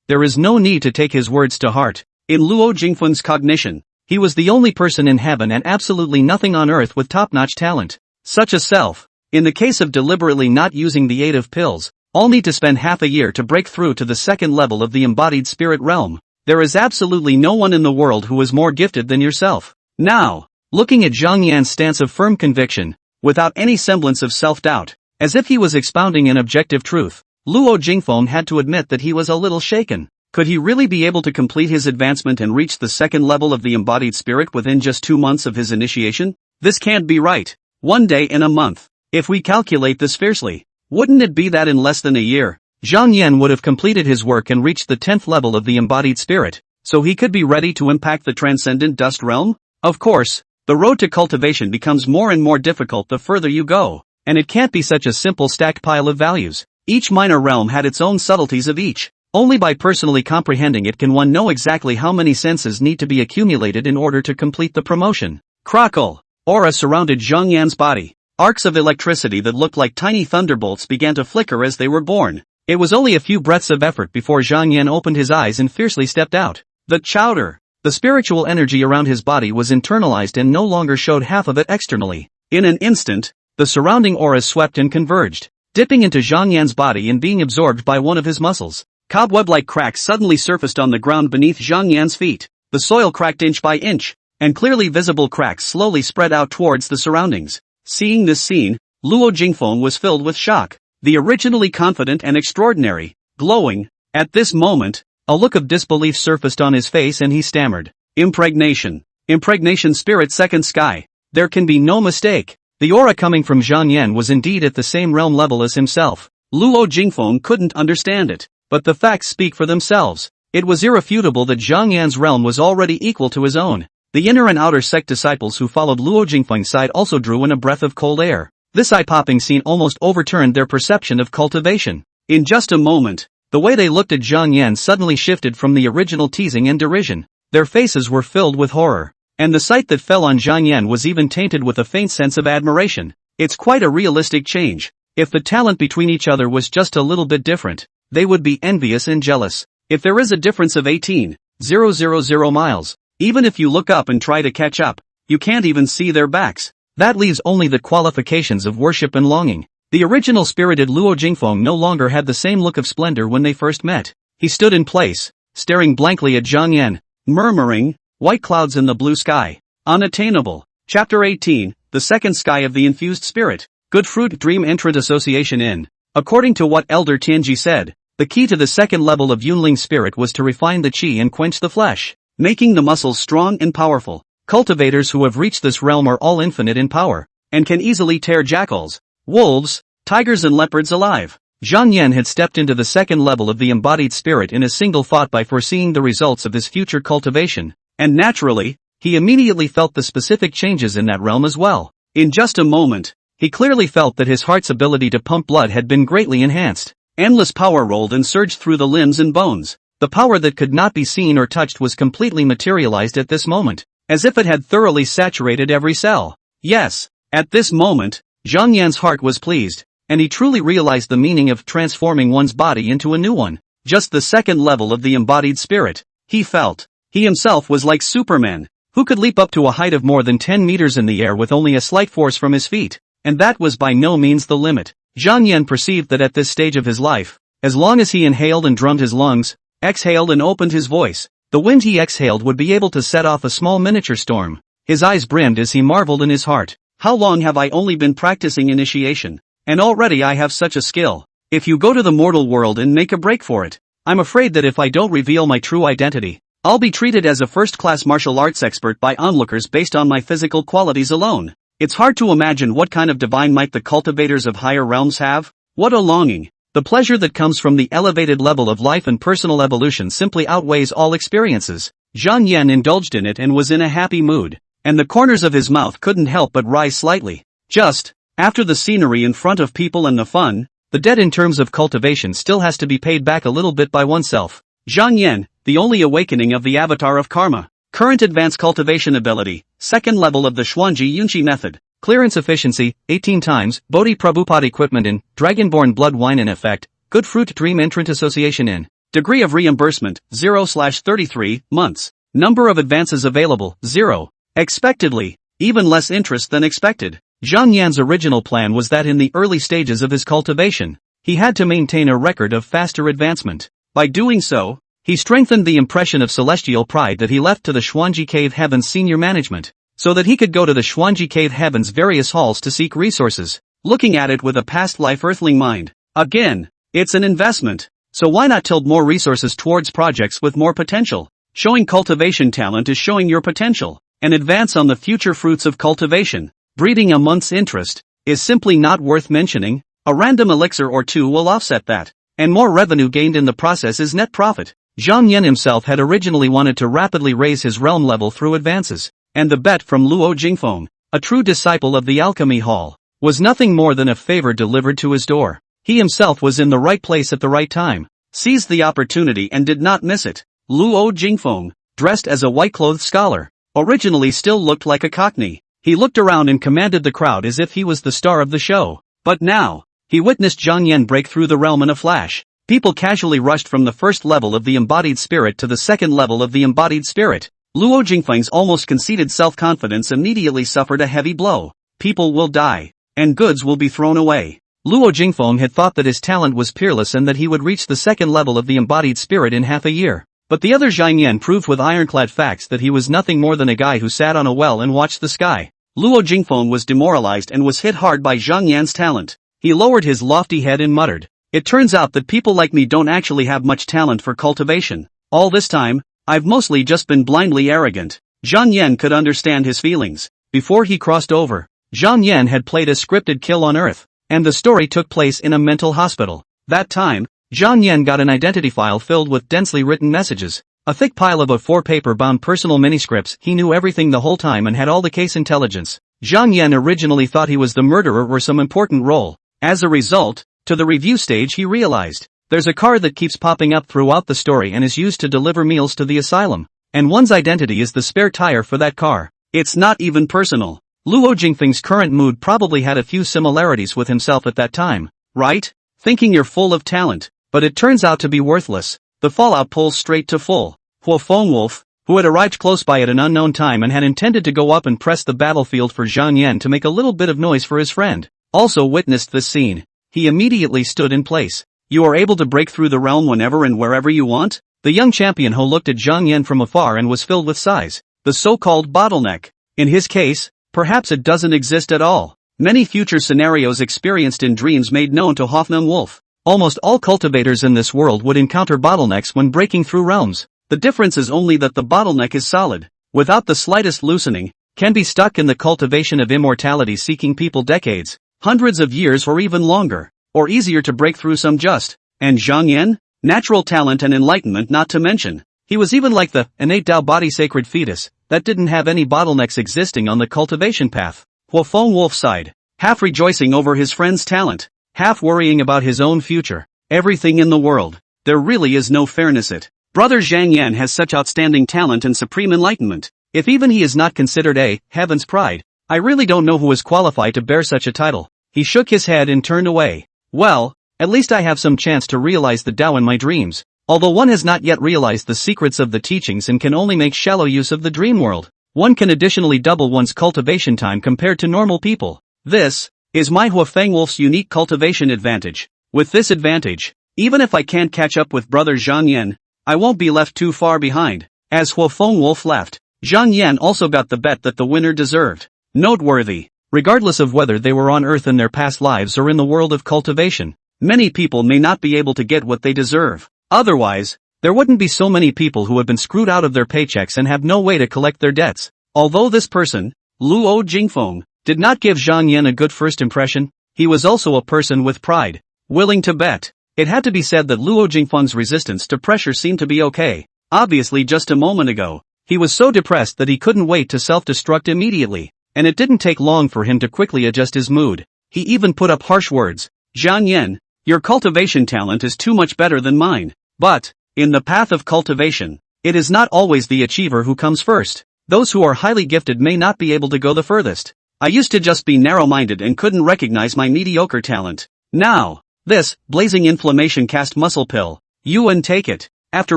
There is no need to take his words to heart. In Luo Jingfeng's cognition, he was the only person in heaven and absolutely nothing on earth with top-notch talent. Such a self, in the case of deliberately not using the aid of pills, all need to spend half a year to break through to the second level of the embodied spirit realm. There is absolutely no one in the world who is more gifted than yourself. Now, looking at Zhang Yan's stance of firm conviction, without any semblance of self-doubt, as if he was expounding an objective truth, Luo Jingfeng had to admit that he was a little shaken. Could he really be able to complete his advancement and reach the second level of the embodied spirit within just 2 months of his initiation? This can't be right. 1 day in a month. If we calculate this fiercely, wouldn't it be that in less than a year, Zhang Yan would have completed his work and reached the 10th level of the embodied spirit, so he could be ready to impact the transcendent dust realm? Of course, the road to cultivation becomes more and more difficult the further you go, and it can't be such a simple stacked pile of values. Each minor realm had its own subtleties of each. Only by personally comprehending it can one know exactly how many senses need to be accumulated in order to complete the promotion. Crackle! Aura surrounded Zhang Yan's body. Arcs of electricity that looked like tiny thunderbolts began to flicker as they were born. It was only a few breaths of effort before Zhang Yan opened his eyes and fiercely stepped out. The chowder! The spiritual energy around his body was internalized and no longer showed half of it externally. In an instant, the surrounding auras swept and converged, dipping into Zhang Yan's body and being absorbed by one of his muscles. Cobweb-like cracks suddenly surfaced on the ground beneath Zhang Yan's feet. The soil cracked inch by inch, and clearly visible cracks slowly spread out towards the surroundings. Seeing this scene, Luo Jingfeng was filled with shock. The originally confident and extraordinary, glowing, At this moment, a look of disbelief surfaced on his face and he stammered. Impregnation. Impregnation spirit second sky. There can be no mistake. The aura coming from Zhang Yan was indeed at the same realm level as himself. Luo Jingfeng couldn't understand it, but the facts speak for themselves. It was irrefutable that Zhang Yan's realm was already equal to his own. The inner and outer sect disciples who followed Luo Jingfeng's side also drew in a breath of cold air. This eye-popping scene almost overturned their perception of cultivation. In just a moment, the way they looked at Zhang Yan suddenly shifted from the original teasing and derision. Their faces were filled with horror, and the sight that fell on Zhang Yan was even tainted with a faint sense of admiration. It's quite a realistic change. If the talent between each other was just a little bit different, they would be envious and jealous. If there is a difference of 18,000 miles, even if you look up and try to catch up, you can't even see their backs. That leaves only the qualifications of worship and longing. The original spirited Luo Jingfeng no longer had the same look of splendor when they first met. He stood in place, staring blankly at Zhang Yan, murmuring, "White clouds in the blue sky. Unattainable." Chapter 18, The Second Sky of the Infused Spirit. Good fruit dream entrant association in. According to what Elder Tianji said, the key to the second level of Yunling spirit was to refine the qi and quench the flesh, making the muscles strong and powerful. Cultivators who have reached this realm are all infinite in power, and can easily tear jackals, wolves, tigers and leopards alive. Zhang Yan had stepped into the second level of the embodied spirit in a single thought by foreseeing the results of his future cultivation, and naturally, he immediately felt the specific changes in that realm as well. In just a moment, he clearly felt that his heart's ability to pump blood had been greatly enhanced. Endless power rolled and surged through the limbs and bones. The power that could not be seen or touched was completely materialized at this moment, as if it had thoroughly saturated every cell. Yes, at this moment, Zhang Yan's heart was pleased, and he truly realized the meaning of transforming one's body into a new one. Just the second level of the embodied spirit. He felt. He himself was like Superman, who could leap up to a height of more than 10 meters in the air with only a slight force from his feet. And that was by no means the limit. Zhang Yan perceived that at this stage of his life, as long as he inhaled and drummed his lungs, exhaled and opened his voice, the wind he exhaled would be able to set off a small miniature storm. His eyes brimmed as he marveled in his heart. How long have I only been practicing initiation? And already I have such a skill. If you go to the mortal world and make a break for it, I'm afraid that if I don't reveal my true identity, I'll be treated as a first-class martial arts expert by onlookers based on my physical qualities alone. It's hard to imagine what kind of divine might the cultivators of higher realms have. What a longing. The pleasure that comes from the elevated level of life and personal evolution simply outweighs all experiences. Zhang Yan indulged in it and was in a happy mood, and the corners of his mouth couldn't help but rise slightly. Just, after the scenery in front of people and the fun, the debt in terms of cultivation still has to be paid back a little bit by oneself. Zhang Yan, the only awakening of the avatar of karma. Current advanced cultivation ability, second level of the Xuanji Yunqi method. Clearance efficiency, 18 times, Bodhi Prabhupada equipment in, Dragonborn blood wine in effect, good fruit dream entrant association in. Degree of reimbursement, 0/33 months. Number of advances available, 0. Expectedly, even less interest than expected. Zhang Yan's original plan was that in the early stages of his cultivation, he had to maintain a record of faster advancement. By doing so, he strengthened the impression of celestial pride that he left to the Xuanji Cave Heaven's senior management, so that he could go to the Xuanji Cave Heaven's various halls to seek resources, looking at it with a past life earthling mind. Again, it's an investment, so why not tilt more resources towards projects with more potential? Showing cultivation talent is showing your potential, and advance on the future fruits of cultivation. Breeding a month's interest is simply not worth mentioning. A random elixir or two will offset that, and more revenue gained in the process is net profit. Zhang Yan himself had originally wanted to rapidly raise his realm level through advances, and the bet from Luo Jingfeng, a true disciple of the alchemy hall, was nothing more than a favor delivered to his door. He himself was in the right place at the right time, seized the opportunity and did not miss it. Luo Jingfeng, dressed as a white-clothed scholar, originally still looked like a cockney. He looked around and commanded the crowd as if he was the star of the show. But now, he witnessed Zhang Yan break through the realm in a flash. People casually rushed from the first level of the embodied spirit to the second level of the embodied spirit. Luo Jingfeng's almost conceited self-confidence immediately suffered a heavy blow. People will die, and goods will be thrown away. Luo Jingfeng had thought that his talent was peerless and that he would reach the second level of the embodied spirit in half a year. But the other Zhang Yan proved with ironclad facts that he was nothing more than a guy who sat on a well and watched the sky. Luo Jingfeng was demoralized and was hit hard by Zhang Yan's talent. He lowered his lofty head and muttered, It turns out that people like me don't actually have much talent for cultivation. All this time, I've mostly just been blindly arrogant. Zhang Yan could understand his feelings. Before he crossed over, Zhang Yan had played a scripted kill on Earth, and the story took place in a mental hospital. That time, Zhang Yan got an identity file filled with densely written messages, a thick pile of A4 paper-bound personal manuscripts. He knew everything the whole time and had all the case intelligence. Zhang Yan originally thought he was the murderer or some important role. As a result, to the review stage he realized, there's a car that keeps popping up throughout the story and is used to deliver meals to the asylum, and one's identity is the spare tire for that car. It's not even personal. Luo Jingfeng's current mood probably had a few similarities with himself at that time, right? Thinking you're full of talent, but it turns out to be worthless. The fallout pulls straight to full. Huo Fengwolf, who had arrived close by at an unknown time and had intended to go up and press the battlefield for Zhang Yan to make a little bit of noise for his friend, also witnessed this scene. He immediately stood in place. You are able to break through the realm whenever and wherever you want? The young champion Ho looked at Zhang Yan from afar and was filled with sighs. The so-called bottleneck. In his case, perhaps it doesn't exist at all. Many future scenarios experienced in dreams made known to Hoffman Wolf. Almost all cultivators in this world would encounter bottlenecks when breaking through realms. The difference is only that the bottleneck is solid, without the slightest loosening, can be stuck in the cultivation of immortality, seeking people decades, hundreds of years or even longer, or easier to break through some just. And Zhang Yan? Natural talent and enlightenment not to mention. He was even like the innate Tao body sacred fetus, that didn't have any bottlenecks existing on the cultivation path. Huo Fengwolf sighed, half rejoicing over his friend's talent, half worrying about his own future. Everything in the world. There really is no fairness it. Brother Zhang Yan has such outstanding talent and supreme enlightenment. If even he is not considered a heaven's pride, I really don't know who is qualified to bear such a title. He shook his head and turned away. Well, at least I have some chance to realize the Tao in my dreams, although one has not yet realized the secrets of the teachings and can only make shallow use of the dream world. One can additionally double one's cultivation time compared to normal people. This is Manhwa Fengwolf's unique cultivation advantage. With this advantage, even if I can't catch up with brother Zhang Yan, I won't be left too far behind. As Huo Fengwolf left, Zhang Yan also got the bet that the winner deserved. Noteworthy. Regardless of whether they were on Earth in their past lives or in the world of cultivation, many people may not be able to get what they deserve. Otherwise, there wouldn't be so many people who have been screwed out of their paychecks and have no way to collect their debts. Although this person, Luo Jingfeng, did not give Zhang Yan a good first impression, he was also a person with pride, willing to bet. It had to be said that Luo Jingfeng's resistance to pressure seemed to be okay. Obviously just a moment ago, he was so depressed that he couldn't wait to self-destruct immediately, and it didn't take long for him to quickly adjust his mood. He even put up harsh words. Zhang Yan, your cultivation talent is too much better than mine. But, in the path of cultivation, it is not always the achiever who comes first. Those who are highly gifted may not be able to go the furthest. I used to just be narrow-minded and couldn't recognize my mediocre talent. Now, this blazing inflammation cast muscle pill, Yuan take it. After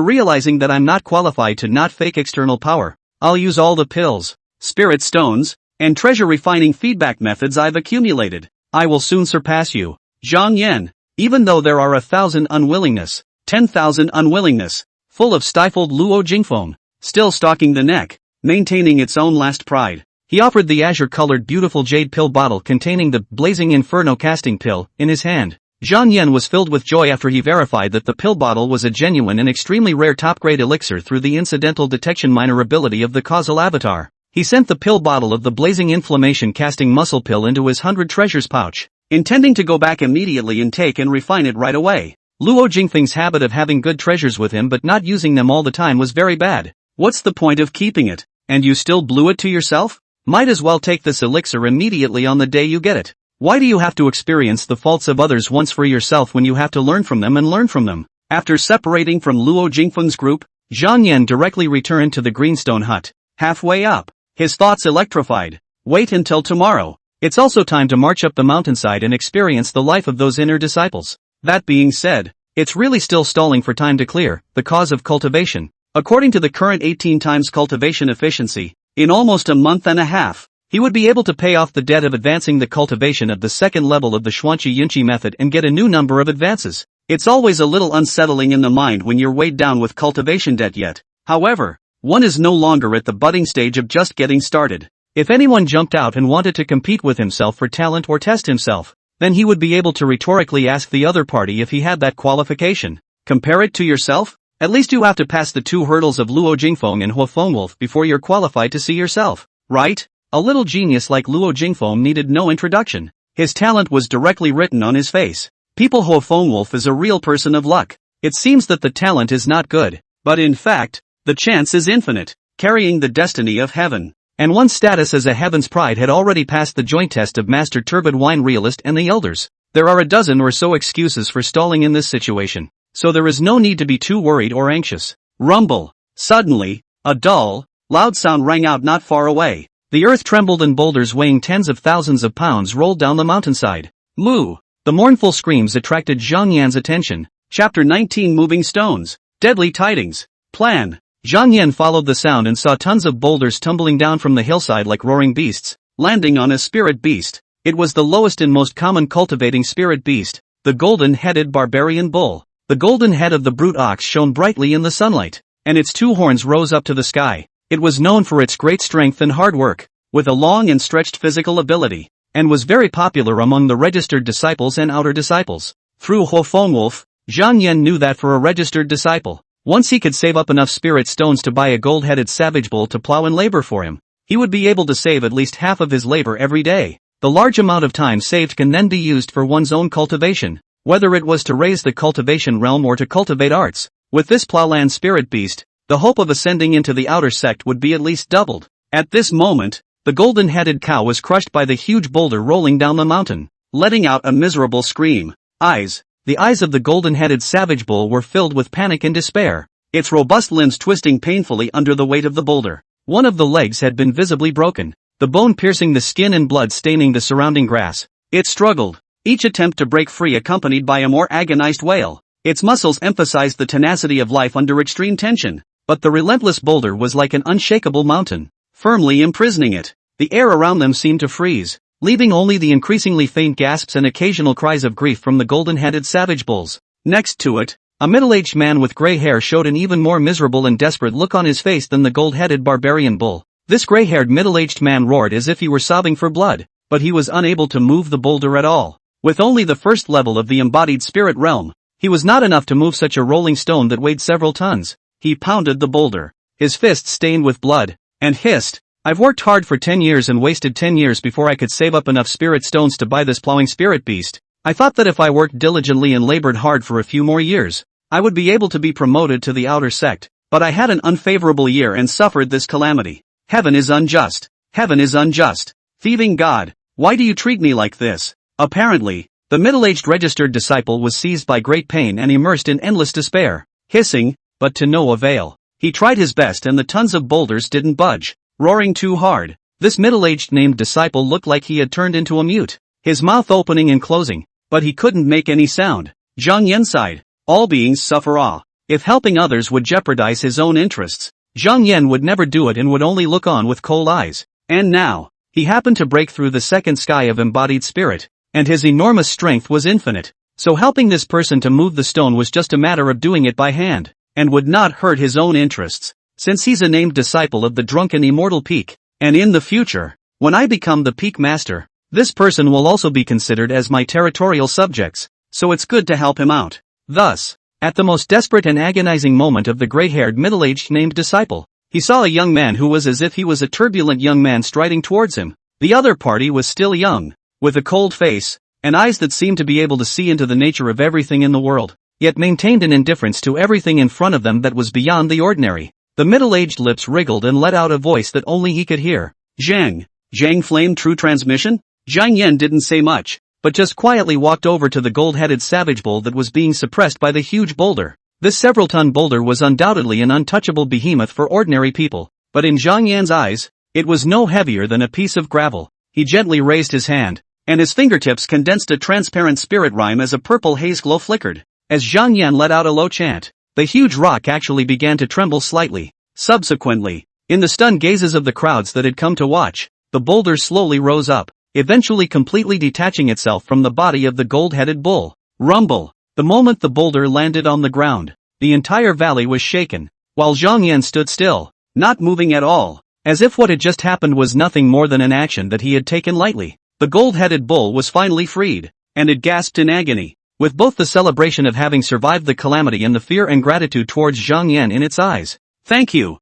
realizing that I'm not qualified to not fake external power, I'll use all the pills, spirit stones, and treasure refining feedback methods I've accumulated. I will soon surpass you, Zhang Yan. Even though there are 1,000 unwillingness, 10,000 unwillingness, full of stifled Luo Jingfeng, still stalking the neck, maintaining its own last pride. He offered the azure-colored beautiful jade pill bottle containing the blazing inferno casting pill in his hand. Zhang Yan was filled with joy after he verified that the pill bottle was a genuine and extremely rare top-grade elixir through the incidental detection minor ability of the causal avatar. He sent the pill bottle of the blazing inflammation casting muscle pill into his 100 treasures pouch, intending to go back immediately and take and refine it right away. Luo Jingfeng's habit of having good treasures with him but not using them all the time was very bad. What's the point of keeping it? And you still blew it to yourself? Might as well take this elixir immediately on the day you get it. Why do you have to experience the faults of others once for yourself when you have to learn from them and learn from them? After separating from Luo Jingfeng's group, Zhang Yan directly returned to the greenstone hut. Halfway up, his thoughts electrified. Wait until tomorrow. It's also time to march up the mountainside and experience the life of those inner disciples. That being said, it's really still stalling for time to clear the cause of cultivation. According to the current 18 times cultivation efficiency, in almost a month and a half, he would be able to pay off the debt of advancing the cultivation of the second level of the Xuanqi Yunqi method and get a new number of advances. It's always a little unsettling in the mind when you're weighed down with cultivation debt yet. However, one is no longer at the budding stage of just getting started. If anyone jumped out and wanted to compete with himself for talent or test himself, then he would be able to rhetorically ask the other party if he had that qualification. Compare it to yourself? At least you have to pass the 2 hurdles of Luo Jingfeng and Huo Wolf before you're qualified to see yourself, right? A little genius like Luo Jingfeng needed no introduction. His talent was directly written on his face. People, Huo Wolf is a real person of luck. It seems that the talent is not good, but in fact, the chance is infinite, carrying the destiny of heaven. And one's status as a heaven's pride had already passed the joint test of Master Turbid Wine Realist and the Elders. There are a dozen or so excuses for stalling in this situation, so there is no need to be too worried or anxious. Rumble. Suddenly, a dull, loud sound rang out not far away. The earth trembled and boulders weighing tens of thousands of pounds rolled down the mountainside. Moo! The mournful screams attracted Zhang Yan's attention. Chapter 19 Moving Stones. Deadly Tidings. Plan. Zhang Yan followed the sound and saw tons of boulders tumbling down from the hillside like roaring beasts, landing on a spirit beast. It was the lowest and most common cultivating spirit beast, the golden-headed barbarian bull. The golden head of the brute ox shone brightly in the sunlight, and its 2 horns rose up to the sky. It was known for its great strength and hard work, with a long and stretched physical ability, and was very popular among the registered disciples and outer disciples. Through Huo Wolf, Zhang Yan knew that for a registered disciple, once he could save up enough spirit stones to buy a gold-headed savage bull to plow and labor for him, he would be able to save at least half of his labor every day. The large amount of time saved can then be used for one's own cultivation, whether it was to raise the cultivation realm or to cultivate arts. With this plowland spirit beast, the hope of ascending into the outer sect would be at least doubled. At this moment, the golden-headed cow was crushed by the huge boulder rolling down the mountain, letting out a miserable scream. Eyes. The eyes of the golden-headed savage bull were filled with panic and despair, its robust limbs twisting painfully under the weight of the boulder. One of the legs had been visibly broken, the bone piercing the skin and blood staining the surrounding grass. It struggled, each attempt to break free accompanied by a more agonized wail. Its muscles emphasized the tenacity of life under extreme tension, but the relentless boulder was like an unshakable mountain, firmly imprisoning it. The air around them seemed to freeze, leaving only the increasingly faint gasps and occasional cries of grief from the golden-headed savage bulls. Next to it, a middle-aged man with gray hair showed an even more miserable and desperate look on his face than the gold-headed barbarian bull. This gray-haired middle-aged man roared as if he were sobbing for blood, but he was unable to move the boulder at all. With only the first level of the embodied spirit realm, he was not enough to move such a rolling stone that weighed several tons. He pounded the boulder, his fists stained with blood, and hissed, "I've worked hard for 10 years and wasted 10 years before I could save up enough spirit stones to buy this plowing spirit beast. I thought that if I worked diligently and labored hard for a few more years, I would be able to be promoted to the outer sect, but I had an unfavorable year and suffered this calamity. Heaven is unjust. Heaven is unjust. Thieving God, why do you treat me like this?" Apparently, the middle-aged registered disciple was seized by great pain and immersed in endless despair, hissing, but to no avail. He tried his best and the tons of boulders didn't budge. Roaring too hard, this middle-aged named disciple looked like he had turned into a mute, his mouth opening and closing, but he couldn't make any sound. Zhang Yan sighed. All beings suffer awe. If helping others would jeopardize his own interests, Zhang Yan would never do it and would only look on with cold eyes. And now, he happened to break through the second sky of embodied spirit, and his enormous strength was infinite. So helping this person to move the stone was just a matter of doing it by hand, and would not hurt his own interests, since he's a named disciple of the drunken immortal Peak. And in the future, when I become the Peak Master, this person will also be considered as my territorial subjects, so it's good to help him out. Thus, at the most desperate and agonizing moment of the gray-haired middle-aged named disciple, he saw a young man who was as if he was a turbulent young man striding towards him. The other party was still young, with a cold face, and eyes that seemed to be able to see into the nature of everything in the world, yet maintained an indifference to everything in front of them that was beyond the ordinary. The middle-aged lips wriggled and let out a voice that only he could hear. "Zhang. Zhang Flame True Transmission?" Zhang Yan didn't say much, but just quietly walked over to the gold-headed savage bull that was being suppressed by the huge boulder. This several-ton boulder was undoubtedly an untouchable behemoth for ordinary people, but in Zhang Yan's eyes, it was no heavier than a piece of gravel. He gently raised his hand, and his fingertips condensed a transparent spirit rhyme as a purple haze glow flickered. As Zhang Yan let out a low chant, the huge rock actually began to tremble slightly. Subsequently, in the stunned gazes of the crowds that had come to watch, the boulder slowly rose up, eventually completely detaching itself from the body of the gold-headed bull. Rumble! The moment the boulder landed on the ground, the entire valley was shaken, while Zhang Yan stood still, not moving at all, as if what had just happened was nothing more than an action that he had taken lightly. The gold-headed bull was finally freed, and it gasped in agony, with both the celebration of having survived the calamity and the fear and gratitude towards Zhang Yan in its eyes. Thank you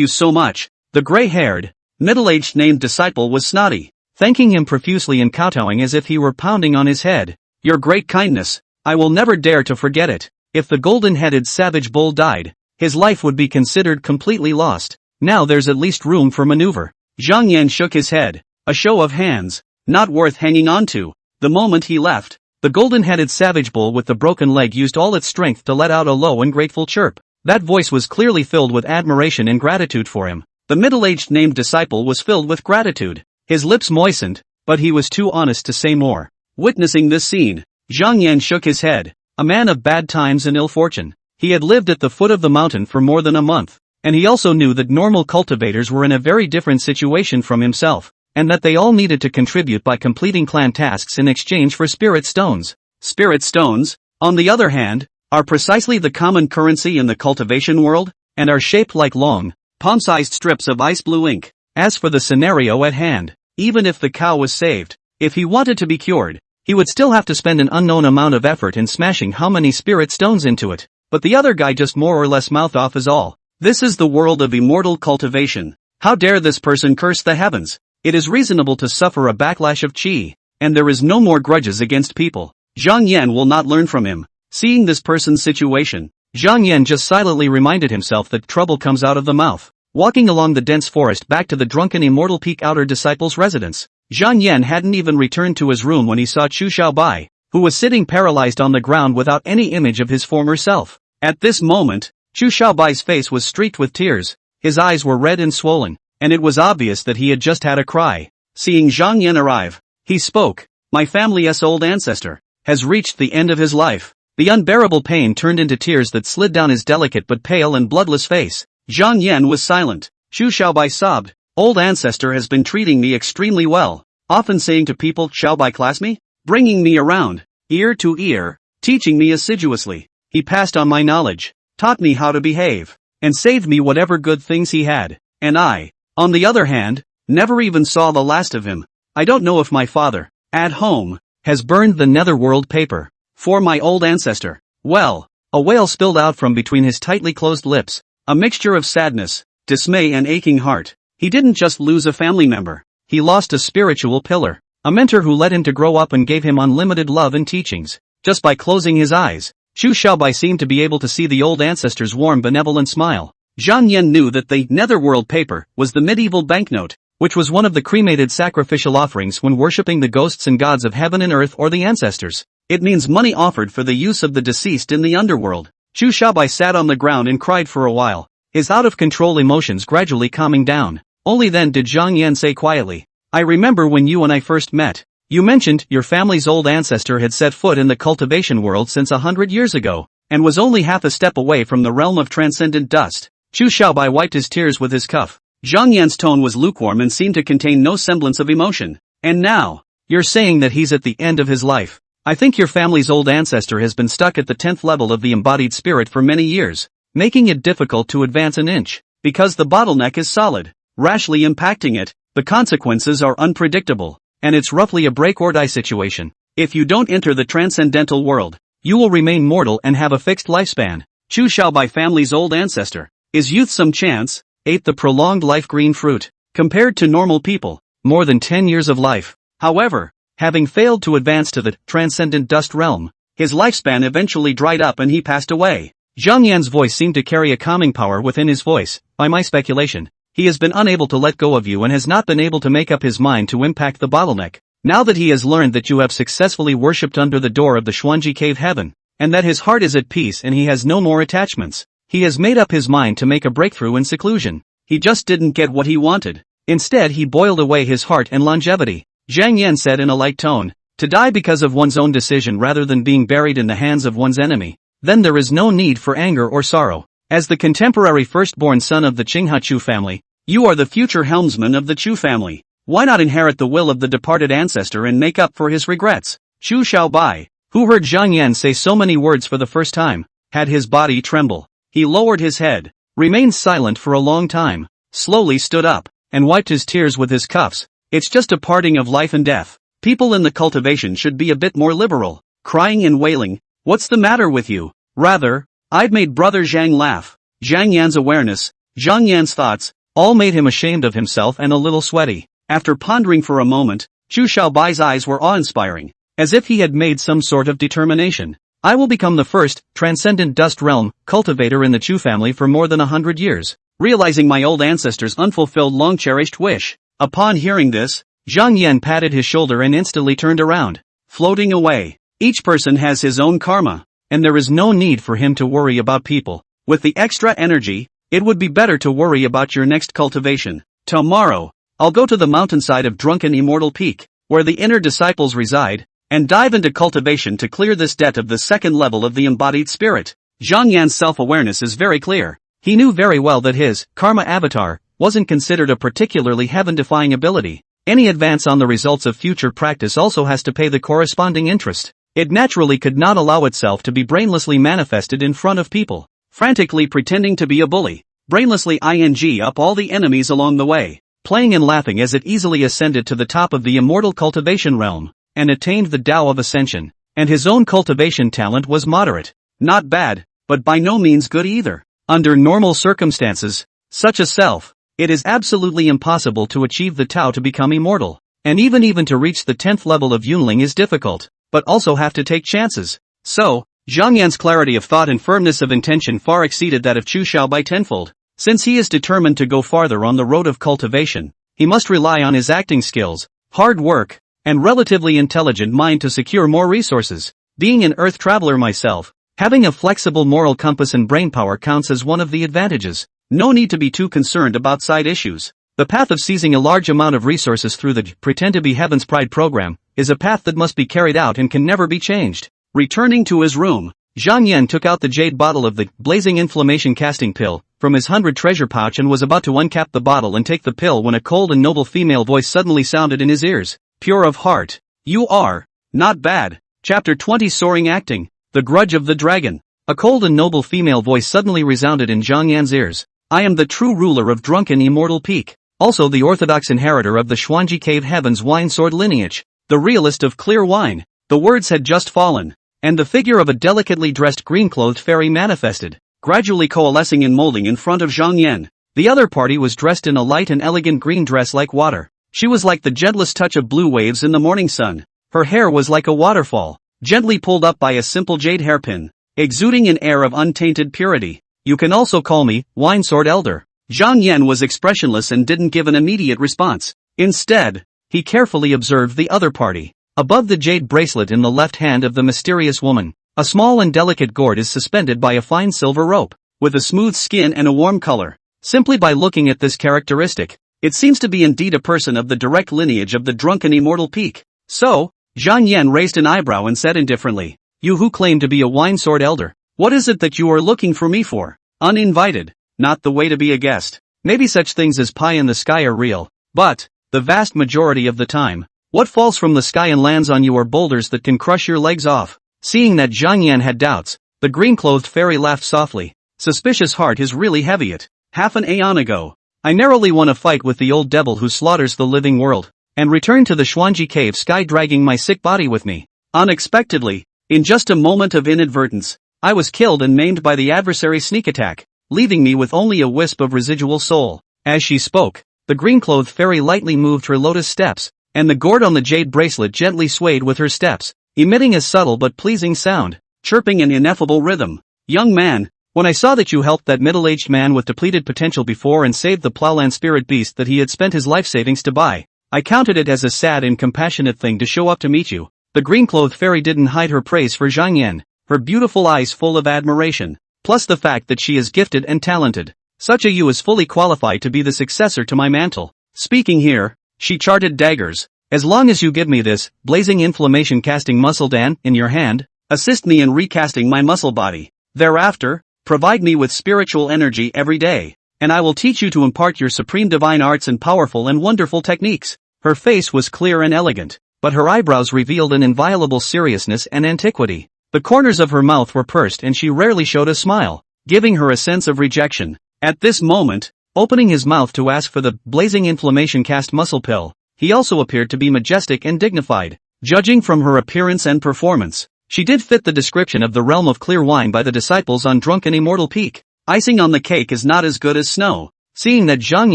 so much. The gray-haired, middle-aged named disciple was snotty, thanking him profusely and kowtowing as if he were pounding on his head. Your great kindness, I will never dare to forget it. If the golden-headed savage bull died, his life would be considered completely lost. Now there's at least room for maneuver. Zhang Yan shook his head, a show of hands, not worth hanging on to. The moment he left, the golden-headed savage bull with the broken leg used all its strength to let out a low and grateful chirp. That voice was clearly filled with admiration and gratitude for him. The middle-aged named disciple was filled with gratitude. His lips moistened, but he was too honest to say more. Witnessing this scene, Zhang Yan shook his head, a man of bad times and ill fortune. He had lived at the foot of the mountain for more than a month, and he also knew that normal cultivators were in a very different situation from himself, and that they all needed to contribute by completing clan tasks in exchange for spirit stones. Spirit stones, on the other hand, are precisely the common currency in the cultivation world, and are shaped like long, palm-sized strips of ice blue ink. As for the scenario at hand, even if the cow was saved, if he wanted to be cured, he would still have to spend an unknown amount of effort in smashing how many spirit stones into it. But the other guy just more or less mouthed off is all. This is the world of immortal cultivation. How dare this person curse the heavens? It is reasonable to suffer a backlash of qi, and there is no more grudges against people. Zhang Yan will not learn from him. Seeing this person's situation, Zhang Yan just silently reminded himself that trouble comes out of the mouth. Walking along the dense forest back to the drunken immortal peak outer disciple's residence, Zhang Yan hadn't even returned to his room when he saw Chu Xiaobai, who was sitting paralyzed on the ground without any image of his former self. At this moment, Chu Xiaobai's face was streaked with tears, his eyes were red and swollen, and it was obvious that he had just had a cry. Seeing Zhang Yan arrive, he spoke. My family's old ancestor has reached the end of his life. The unbearable pain turned into tears that slid down his delicate but pale and bloodless face. Zhang Yan was silent. Chu Xiaobai sobbed. Old ancestor has been treating me extremely well, often saying to people, Xiaobai class me, bringing me around, ear to ear, teaching me assiduously. He passed on my knowledge, taught me how to behave, and saved me whatever good things he had. And I, on the other hand, never even saw the last of him. I don't know if my father, at home, has burned the netherworld paper for my old ancestor. Well, a wail spilled out from between his tightly closed lips, a mixture of sadness, dismay and aching heart. He didn't just lose a family member, he lost a spiritual pillar, a mentor who led him to grow up and gave him unlimited love and teachings. Just by closing his eyes, Chu Xiaobai seemed to be able to see the old ancestor's warm benevolent smile. Zhang Yan knew that the netherworld paper was the medieval banknote, which was one of the cremated sacrificial offerings when worshipping the ghosts and gods of heaven and earth or the ancestors. It means money offered for the use of the deceased in the underworld. Chu Xiaobai sat on the ground and cried for a while, his out-of-control emotions gradually calming down. Only then did Zhang Yan say quietly, I remember when you and I first met. You mentioned your family's old ancestor had set foot in the cultivation world since 100 years ago, and was only half a step away from the realm of transcendent dust. Chu Xiaobai wiped his tears with his cuff. Zhang Yan's tone was lukewarm and seemed to contain no semblance of emotion. And now, you're saying that he's at the end of his life. I think your family's old ancestor has been stuck at the 10th level of the embodied spirit for many years, making it difficult to advance an inch. Because the bottleneck is solid, rashly impacting it, the consequences are unpredictable, and it's roughly a break or die situation. If you don't enter the transcendental world, you will remain mortal and have a fixed lifespan. Chu Xiaobai family's old ancestor, is youth some chance, ate the prolonged life green fruit, compared to normal people, more than 10 years of life. However, having failed to advance to the transcendent dust realm, his lifespan eventually dried up and he passed away. Zhang Yan's voice seemed to carry a calming power within his voice. By my speculation, he has been unable to let go of you and has not been able to make up his mind to impact the bottleneck. Now that he has learned that you have successfully worshipped under the door of the Xuanji cave heaven, and that his heart is at peace and he has no more attachments, he has made up his mind to make a breakthrough in seclusion. He just didn't get what he wanted. Instead he boiled away his heart and longevity. Zhang Yan said in a light tone, to die because of one's own decision rather than being buried in the hands of one's enemy, then there is no need for anger or sorrow. As the contemporary firstborn son of the Qinghe Chu family, you are the future helmsman of the Chu family. Why not inherit the will of the departed ancestor and make up for his regrets? Chu Xiaobai, who heard Zhang Yan say so many words for the first time, had his body tremble. He lowered his head, remained silent for a long time, slowly stood up, and wiped his tears with his cuffs. It's just a parting of life and death. People in the cultivation should be a bit more liberal. Crying and wailing, "What's the matter with you?" Rather, I'd made brother Zhang laugh. Zhang Yan's awareness, Zhang Yan's thoughts, all made him ashamed of himself and a little sweaty. After pondering for a moment, Chu Xiaobai's eyes were awe-inspiring, as if he had made some sort of determination. I will become the first, transcendent dust realm, cultivator in the Chu family for more than 100 years, realizing my old ancestors' unfulfilled long-cherished wish. Upon hearing this, Zhang Yan patted his shoulder and instantly turned around, floating away. Each person has his own karma, and there is no need for him to worry about people. With the extra energy, it would be better to worry about your next cultivation. Tomorrow, I'll go to the mountainside of Drunken Immortal Peak, where the inner disciples reside, and dive into cultivation to clear this debt of the second level of the embodied spirit. Zhang Yan's self-awareness is very clear. He knew very well that his karma avatar wasn't considered a particularly heaven-defying ability. Any advance on the results of future practice also has to pay the corresponding interest. It naturally could not allow itself to be brainlessly manifested in front of people, frantically pretending to be a bully, brainlessly ing up all the enemies along the way, playing and laughing as it easily ascended to the top of the immortal cultivation realm, and attained the Tao of Ascension. And his own cultivation talent was moderate. Not bad, but by no means good either. Under normal circumstances, such as self, it is absolutely impossible to achieve the Tao to become immortal, and even to reach the 10th level of Yunling is difficult, but also have to take chances. So, Zhang Yan's clarity of thought and firmness of intention far exceeded that of Chu Xiaobai tenfold. Since he is determined to go farther on the road of cultivation, he must rely on his acting skills, hard work, and relatively intelligent mind to secure more resources. Being an earth traveler myself, having a flexible moral compass and brainpower counts as one of the advantages. No need to be too concerned about side issues. The path of seizing a large amount of resources through the Pretend to be Heaven's Pride program is a path that must be carried out and can never be changed. Returning to his room, Zhang Yan took out the jade bottle of the blazing inflammation casting pill from his 100 treasure pouch and was about to uncap the bottle and take the pill when a cold and noble female voice suddenly sounded in his ears. Pure of heart. You are not bad. Chapter 20 Soaring Acting. The Grudge of the Dragon. A cold and noble female voice suddenly resounded in Zhang Yan's ears. I am the true ruler of Drunken Immortal Peak, also the orthodox inheritor of the Xuanji Cave Heaven's wine sword lineage, the realist of clear wine. The words had just fallen, and the figure of a delicately dressed green-clothed fairy manifested, gradually coalescing and molding in front of Zhang Yan. The other party was dressed in a light and elegant green dress like water. She was like the gentlest touch of blue waves in the morning sun. Her hair was like a waterfall, gently pulled up by a simple jade hairpin, exuding an air of untainted purity. You can also call me Wine Sword Elder. Zhang Yan was expressionless and didn't give an immediate response. Instead, he carefully observed the other party. Above the jade bracelet in the left hand of the mysterious woman, a small and delicate gourd is suspended by a fine silver rope, with a smooth skin and a warm color. Simply by looking at this characteristic, it seems to be indeed a person of the direct lineage of the Drunken Immortal Peak. So, Zhang Yan raised an eyebrow and said indifferently, "You who claim to be a Wine Sword Elder, what is it that you are looking for me for? Uninvited, not the way to be a guest. Maybe such things as pie in the sky are real, but, the vast majority of the time, what falls from the sky and lands on you are boulders that can crush your legs off." Seeing that Zhang Yan had doubts, the green-clothed fairy laughed softly. "Suspicious heart is really heavy it. Half an aeon ago, I narrowly won a fight with the old devil who slaughters the living world, and returned to the Xuanji Cave sky dragging my sick body with me. Unexpectedly, in just a moment of inadvertence, I was killed and maimed by the adversary's sneak attack, leaving me with only a wisp of residual soul." As she spoke, the green-clothed fairy lightly moved her lotus steps, and the gourd on the jade bracelet gently swayed with her steps, emitting a subtle but pleasing sound, chirping an ineffable rhythm. "Young man, when I saw that you helped that middle-aged man with depleted potential before and saved the plowland spirit beast that he had spent his life savings to buy, I counted it as a sad and compassionate thing to show up to meet you." The green-clothed fairy didn't hide her praise for Zhang Yan, her beautiful eyes full of admiration, plus the fact that she is gifted and talented. "Such a you is fully qualified to be the successor to my mantle. Speaking here, she charted daggers. As long as you give me this blazing inflammation casting muscle dan in your hand, assist me in recasting my muscle body. Thereafter, provide me with spiritual energy every day, and I will teach you to impart your supreme divine arts and powerful and wonderful techniques." Her face was clear and elegant, but her eyebrows revealed an inviolable seriousness and antiquity. The corners of her mouth were pursed and she rarely showed a smile, giving her a sense of rejection. At this moment, opening his mouth to ask for the blazing inflammation cast muscle pill, he also appeared to be majestic and dignified. Judging from her appearance and performance, she did fit the description of the realm of clear wine by the disciples on Drunken Immortal Peak. Icing on the cake is not as good as snow. Seeing that Zhang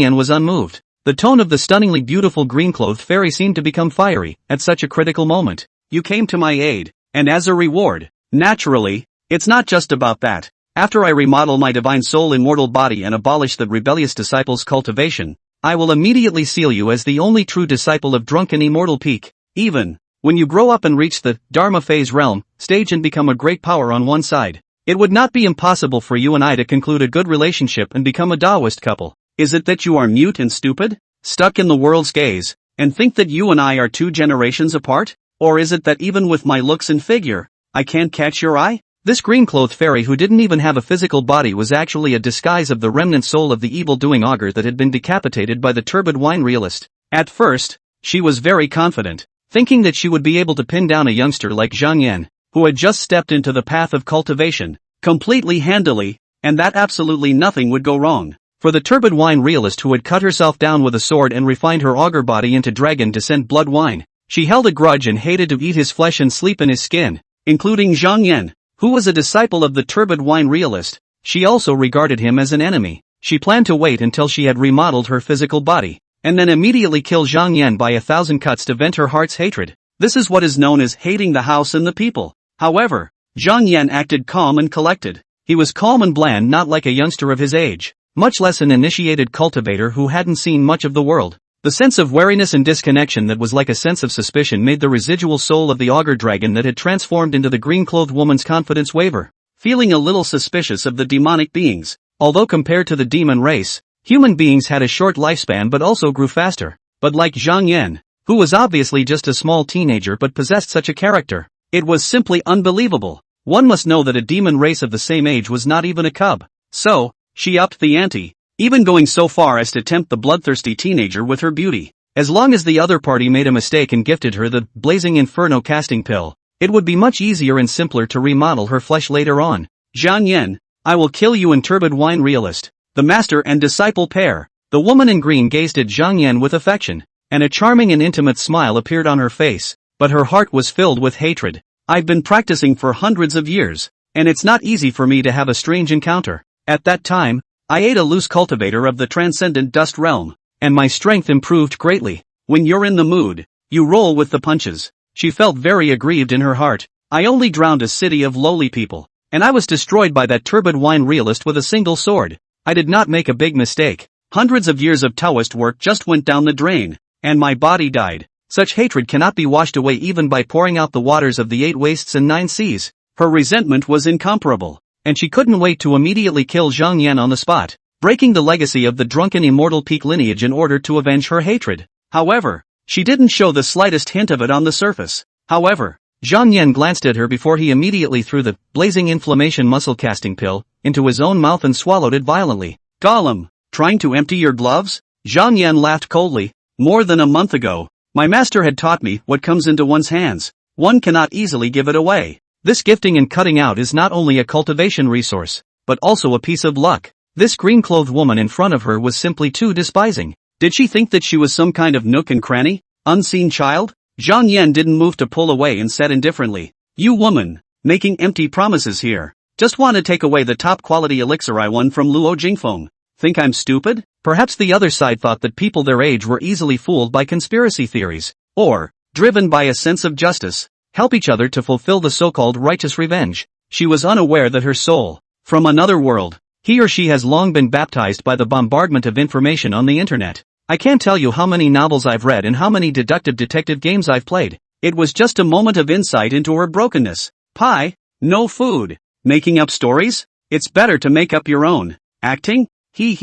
Yan was unmoved, the tone of the stunningly beautiful green-clothed fairy seemed to become fiery. At such a critical moment, you came to my aid, and as a reward, naturally, it's not just about that. After I remodel my divine soul immortal body and abolish the rebellious disciples' cultivation, I will immediately seal you as the only true disciple of Drunken Immortal Peak. Even when you grow up and reach the Dharma phase realm stage and become a great power on one side, it would not be impossible for you and I to conclude a good relationship and become a Taoist couple. Is it that you are mute and stupid, stuck in the world's gaze, and think that you and I are 2 generations apart? Or is it that even with my looks and figure, I can't catch your eye? This green-clothed fairy who didn't even have a physical body was actually a disguise of the remnant soul of the evil-doing augur that had been decapitated by the turbid wine realist. At first, she was very confident, thinking that she would be able to pin down a youngster like Zhang Yan, who had just stepped into the path of cultivation, completely handily, and that absolutely nothing would go wrong. For the turbid wine realist who had cut herself down with a sword and refined her augur body into dragon descent blood wine, she held a grudge and hated to eat his flesh and sleep in his skin, including Zhang Yan, who was a disciple of the turbid wine realist. She also regarded him as an enemy. She planned to wait until she had remodeled her physical body, and then immediately kill Zhang Yan by 1,000 cuts to vent her heart's hatred. This is what is known as hating the house and the people. However, Zhang Yan acted calm and collected. He was calm and bland, not like a youngster of his age, much less an initiated cultivator who hadn't seen much of the world. The sense of wariness and disconnection that was like a sense of suspicion made the residual soul of the augur dragon that had transformed into the green-clothed woman's confidence waver, feeling a little suspicious of the demonic beings. Although compared to the demon race, human beings had a short lifespan but also grew faster. But like Zhang Yan, who was obviously just a small teenager but possessed such a character, it was simply unbelievable. One must know that a demon race of the same age was not even a cub. So, she upped the ante, even going so far as to tempt the bloodthirsty teenager with her beauty. As long as the other party made a mistake and gifted her the blazing inferno casting pill, it would be much easier and simpler to remodel her flesh later on. Zhang Yan, I will kill you and turbid wine realist. The master and disciple pair. The woman in green gazed at Zhang Yan with affection, and a charming and intimate smile appeared on her face, but her heart was filled with hatred. I've been practicing for hundreds of years, and it's not easy for me to have a strange encounter. At that time, I ate a loose cultivator of the transcendent dust realm, and my strength improved greatly. When you're in the mood, you roll with the punches. She felt very aggrieved in her heart. I only drowned a city of lowly people, and I was destroyed by that turbid wine realist with a single sword. I did not make a big mistake. Hundreds of years of Taoist work just went down the drain, and my body died. Such hatred cannot be washed away even by pouring out the waters of the 8 wastes and 9 seas. Her resentment was incomparable, and she couldn't wait to immediately kill Zhang Yan on the spot, breaking the legacy of the Drunken Immortal Peak lineage in order to avenge her hatred. However, she didn't show the slightest hint of it on the surface. However, Zhang Yan glanced at her before he immediately threw the blazing inflammation muscle casting pill into his own mouth and swallowed it violently. Gollum, trying to empty your gloves? Zhang Yan laughed coldly. More than a month ago, my master had taught me what comes into one's hands. One cannot easily give it away. This gifting and cutting out is not only a cultivation resource, but also a piece of luck. This green-clothed woman in front of her was simply too despising. Did she think that she was some kind of nook and cranny, unseen child? Zhang Yan didn't move to pull away and said indifferently, "You woman, making empty promises here. Just want to take away the top-quality elixir I won from Luo Jingfeng. Think I'm stupid?" Perhaps the other side thought that people their age were easily fooled by conspiracy theories, or, driven by a sense of justice, help each other to fulfill the so-called righteous revenge. She was unaware that her soul, from another world, he or she has long been baptized by the bombardment of information on the internet. I can't tell you how many novels I've read and how many deductive detective games I've played. It was just a moment of insight into her brokenness. Pie? No food. Making up stories? It's better to make up your own. Acting? He.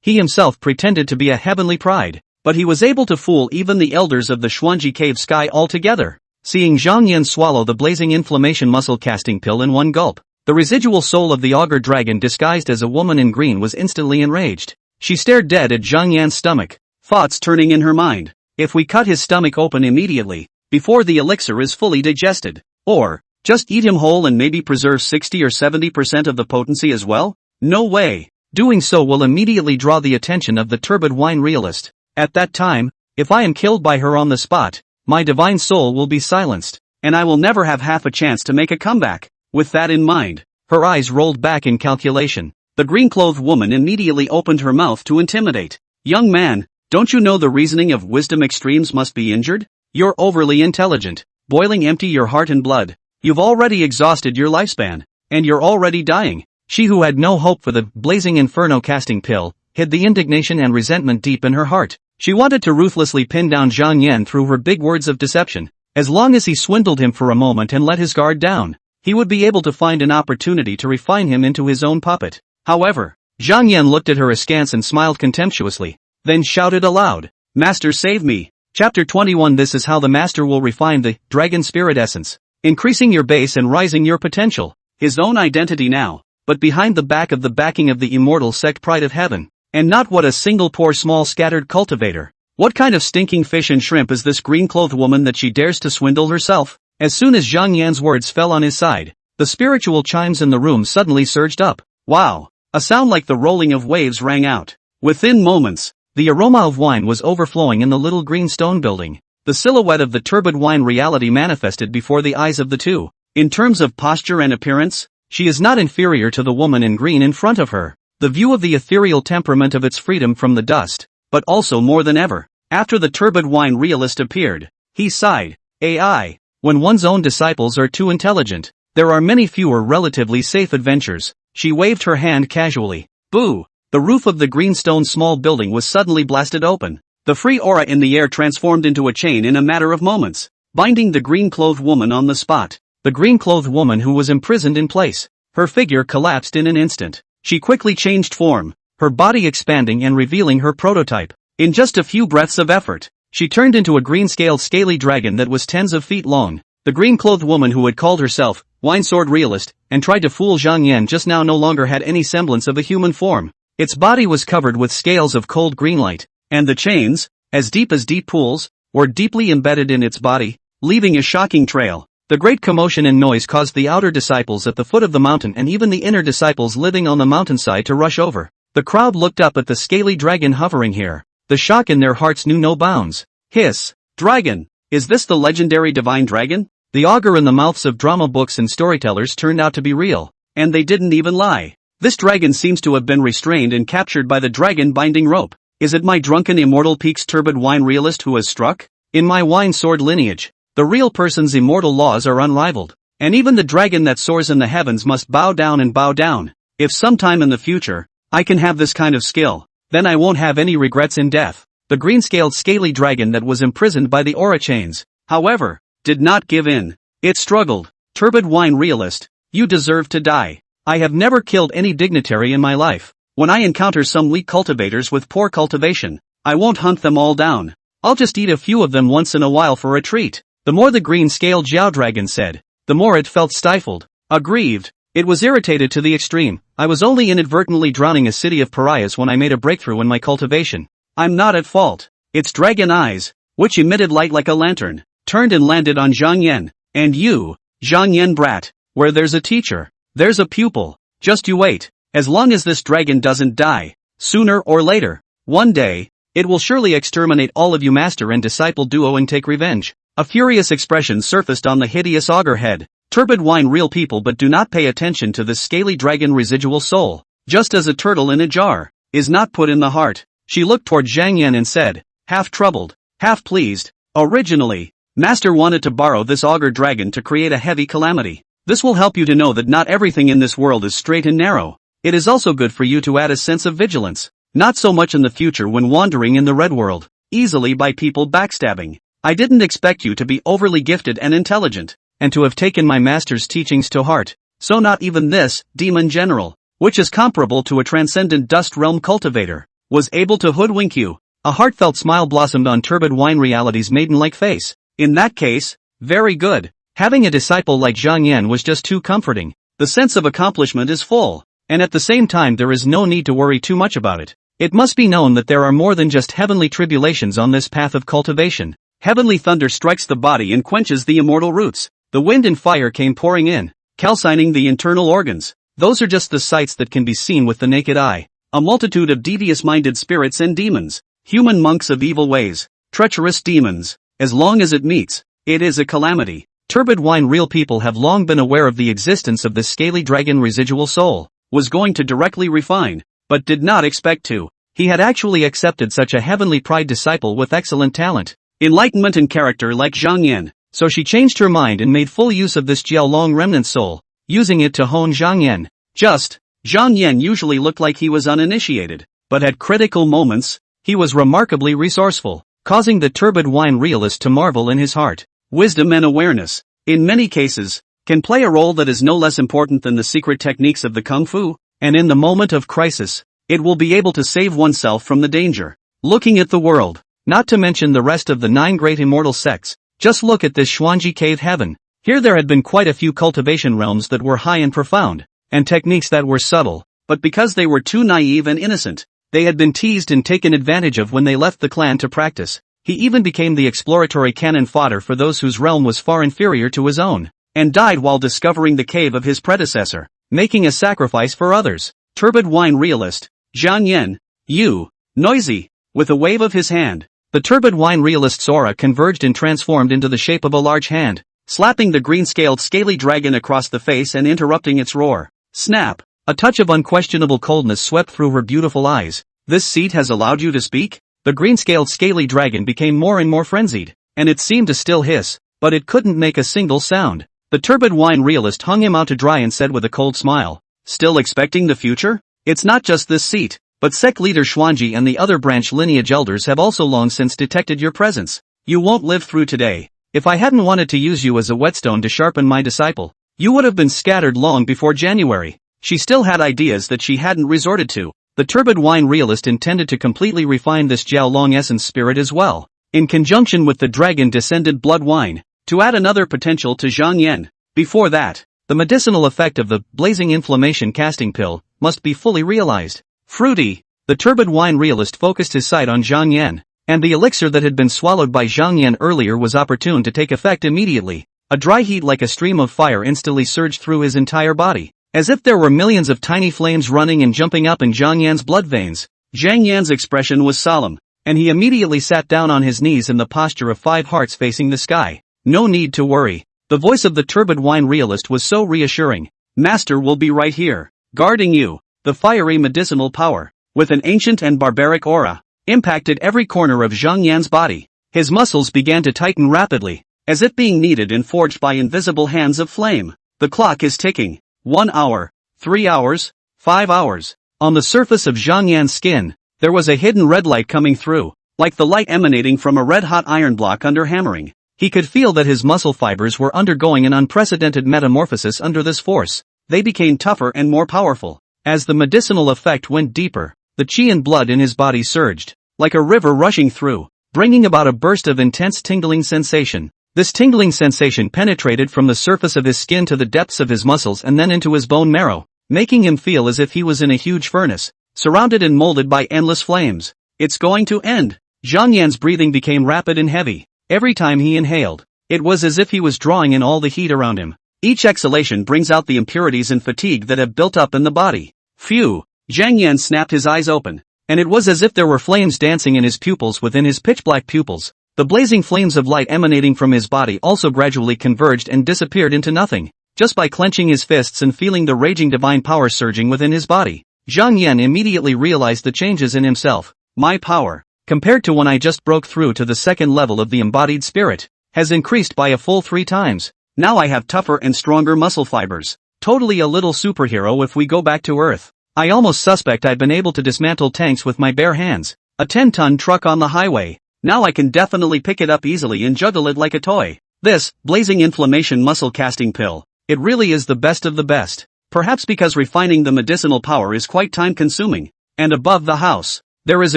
He himself pretended to be a heavenly pride, but he was able to fool even the elders of the Xuanji cave sky altogether. Seeing Zhang Yan swallow the blazing inflammation muscle casting pill in one gulp, the residual soul of the augur dragon disguised as a woman in green was instantly enraged. She stared dead at Zhang Yan's stomach, thoughts turning in her mind. If we cut his stomach open immediately, before the elixir is fully digested, or just eat him whole and maybe preserve 60 or 70% of the potency as well? No way. Doing so will immediately draw the attention of the turbid wine realist. At that time, If I am killed by her on the spot, my divine soul will be silenced, and I will never have half a chance to make a comeback. With that in mind, her eyes rolled back in calculation. The green-clothed woman immediately opened her mouth to intimidate. Young man, don't you know the reasoning of wisdom extremes must be injured? You're overly intelligent, boiling empty your heart and blood. You've already exhausted your lifespan, and you're already dying. She who had no hope for the blazing inferno casting pill, hid the indignation and resentment deep in her heart. She wanted to ruthlessly pin down Zhang Yan through her big words of deception. As long as he swindled him for a moment and let his guard down, he would be able to find an opportunity to refine him into his own puppet. However, Zhang Yan looked at her askance and smiled contemptuously, then shouted aloud, "Master, save me!" Chapter 21. This is how the master will refine the dragon spirit essence, increasing your base and rising your potential. His own identity now, but behind the back of the backing of the immortal sect pride of heaven, and not what a single poor small scattered cultivator. What kind of stinking fish and shrimp is this green-clothed woman that she dares to swindle herself? As soon as Zhang Yan's words fell on his side, the spiritual chimes in the room suddenly surged up. Wow! A sound like the rolling of waves rang out. Within moments, the aroma of wine was overflowing in the little green stone building. The silhouette of the turbid wine reality manifested before the eyes of the two. In terms of posture and appearance, she is not inferior to the woman in green in front of her. The view of the ethereal temperament of its freedom from the dust, but also more than ever. After the turbid wine realist appeared, he sighed. AI. When one's own disciples are too intelligent, there are many fewer relatively safe adventures. She waved her hand casually. Boo! The roof of the greenstone small building was suddenly blasted open. The free aura in the air transformed into a chain in a matter of moments, binding the green-clothed woman on the spot. The green-clothed woman who was imprisoned in place. Her figure collapsed in an instant. She quickly changed form, her body expanding and revealing her prototype. In just a few breaths of effort, she turned into a green-scaled scaly dragon that was tens of feet long. The green-clothed woman who had called herself Wine Sword Realist and tried to fool Zhang Yan just now no longer had any semblance of a human form. Its body was covered with scales of cold green light, and the chains, as deep pools, were deeply embedded in its body, leaving a shocking trail. The great commotion and noise caused the outer disciples at the foot of the mountain and even the inner disciples living on the mountainside to rush over. The crowd looked up at the scaly dragon hovering here. The shock in their hearts knew no bounds. Hiss! Dragon! Is this the legendary divine dragon? The augur in the mouths of drama books and storytellers turned out to be real, and they didn't even lie. This dragon seems to have been restrained and captured by the dragon binding rope. Is it my drunken immortal peak's turbid wine realist who has struck? In my wine sword lineage, the real person's immortal laws are unrivaled, and even the dragon that soars in the heavens must bow down and bow down. If sometime in the future, I can have this kind of skill, then I won't have any regrets in death. The green-scaled scaly dragon that was imprisoned by the aura chains, however, did not give in. It struggled. Turbid wine realist, you deserve to die. I have never killed any dignitary in my life. When I encounter some weak cultivators with poor cultivation, I won't hunt them all down. I'll just eat a few of them once in a while for a treat. The more the green-scaled Jiao dragon said, the more it felt stifled, aggrieved. It was irritated to the extreme. I was only inadvertently drowning a city of pariahs when I made a breakthrough in my cultivation. I'm not at fault. Its dragon eyes, which emitted light like a lantern, turned and landed on Zhang Yan. And you, Zhang Yan brat, where there's a teacher, there's a pupil. Just you wait. As long as this dragon doesn't die, sooner or later, one day, it will surely exterminate all of you master and disciple duo and take revenge. A furious expression surfaced on the hideous augur head. Turbid wine real people but do not pay attention to this scaly dragon residual soul. Just as a turtle in a jar is not put in the heart. She looked toward Zhang Yan and said, half troubled, half pleased, originally, Master wanted to borrow this augur dragon to create a heavy calamity. This will help you to know that not everything in this world is straight and narrow. It is also good for you to add a sense of vigilance, not so much in the future when wandering in the red world, easily by people backstabbing. I didn't expect you to be overly gifted and intelligent, and to have taken my master's teachings to heart. So not even this, demon general, which is comparable to a transcendent dust realm cultivator, was able to hoodwink you. A heartfelt smile blossomed on Turbid Wine Reality's maiden-like face. In that case, very good. Having a disciple like Zhang Yan was just too comforting. The sense of accomplishment is full, and at the same time there is no need to worry too much about it. It must be known that there are more than just heavenly tribulations on this path of cultivation. Heavenly thunder strikes the body and quenches the immortal roots. The wind and fire came pouring in, calcining the internal organs. Those are just the sights that can be seen with the naked eye. A multitude of devious-minded spirits and demons, human monks of evil ways, treacherous demons. As long as it meets, it is a calamity. Turbid Wine. Real people have long been aware of the existence of this scaly dragon residual soul. Was going to directly refine, but did not expect to. He had actually accepted such a heavenly pride disciple with excellent talent, enlightenment and character like Zhang Yan. So she changed her mind and made full use of this Jiaolong remnant soul, using it to hone Zhang Yan. Zhang Yan usually looked like he was uninitiated, but at critical moments, he was remarkably resourceful, causing the Turbid Wine realist to marvel in his heart. Wisdom and awareness, in many cases, can play a role that is no less important than the secret techniques of the Kung Fu, and in the moment of crisis, it will be able to save oneself from the danger. Looking at the world, not to mention the rest of the 9 great immortal sects, just look at this Xuanji cave heaven. Here there had been quite a few cultivation realms that were high and profound, and techniques that were subtle, but because they were too naive and innocent, they had been teased and taken advantage of when they left the clan to practice. He even became the exploratory cannon fodder for those whose realm was far inferior to his own, and died while discovering the cave of his predecessor, making a sacrifice for others. Turbid Wine realist, Zhang Yan, you, noisy, with a wave of his hand. The Turbid Wine realist's aura converged and transformed into the shape of a large hand, slapping the green-scaled scaly dragon across the face and interrupting its roar. Snap! A touch of unquestionable coldness swept through her beautiful eyes. This seat has allowed you to speak? The green-scaled scaly dragon became more and more frenzied, and it seemed to still hiss, but it couldn't make a single sound. The Turbid Wine realist hung him out to dry and said with a cold smile, "Still expecting the future? It's not just this seat, but sect leader Xuanji and the other branch lineage elders have also long since detected your presence. You won't live through today. If I hadn't wanted to use you as a whetstone to sharpen my disciple, you would have been scattered long before January." She still had ideas that she hadn't resorted to. The Turbid Wine realist intended to completely refine this Jiaolong essence spirit as well, in conjunction with the dragon-descended blood wine, to add another potential to Zhang Yan. Before that, the medicinal effect of the blazing inflammation casting pill must be fully realized. Fruity, the Turbid Wine realist focused his sight on Zhang Yan, and the elixir that had been swallowed by Zhang Yan earlier was opportune to take effect immediately. A dry heat like a stream of fire instantly surged through his entire body, as if there were millions of tiny flames running and jumping up in Zhang Yan's blood veins. Zhang Yan's expression was solemn, and he immediately sat down on his knees in the posture of 5 hearts facing the sky. No need to worry. The voice of the Turbid Wine realist was so reassuring. Master will be right here, guarding you. The fiery medicinal power, with an ancient and barbaric aura, impacted every corner of Zhang Yan's body. His muscles began to tighten rapidly, as if being kneaded and forged by invisible hands of flame. The clock is ticking. 1 hour, 3 hours, 5 hours. On the surface of Zhang Yan's skin, there was a hidden red light coming through, like the light emanating from a red-hot iron block under hammering. He could feel that his muscle fibers were undergoing an unprecedented metamorphosis under this force. They became tougher and more powerful. As the medicinal effect went deeper, the qi and blood in his body surged, like a river rushing through, bringing about a burst of intense tingling sensation. This tingling sensation penetrated from the surface of his skin to the depths of his muscles and then into his bone marrow, making him feel as if he was in a huge furnace, surrounded and molded by endless flames. It's going to end. Zhang Yan's breathing became rapid and heavy. Every time he inhaled, it was as if he was drawing in all the heat around him. Each exhalation brings out the impurities and fatigue that have built up in the body. Phew! Zhang Yan snapped his eyes open, and it was as if there were flames dancing in his pupils within his pitch-black pupils. The blazing flames of light emanating from his body also gradually converged and disappeared into nothing. Just by clenching his fists and feeling the raging divine power surging within his body, Zhang Yan immediately realized the changes in himself. My power, compared to when I just broke through to the second level of the embodied spirit, has increased by a full 3 times. Now I have tougher and stronger muscle fibers. Totally a little superhero if we go back to Earth. I almost suspect I've been able to dismantle tanks with my bare hands. A 10-ton truck on the highway. Now I can definitely pick it up easily and juggle it like a toy. This, blazing inflammation muscle casting pill, it really is the best of the best. Perhaps because refining the medicinal power is quite time consuming. And above the house, there is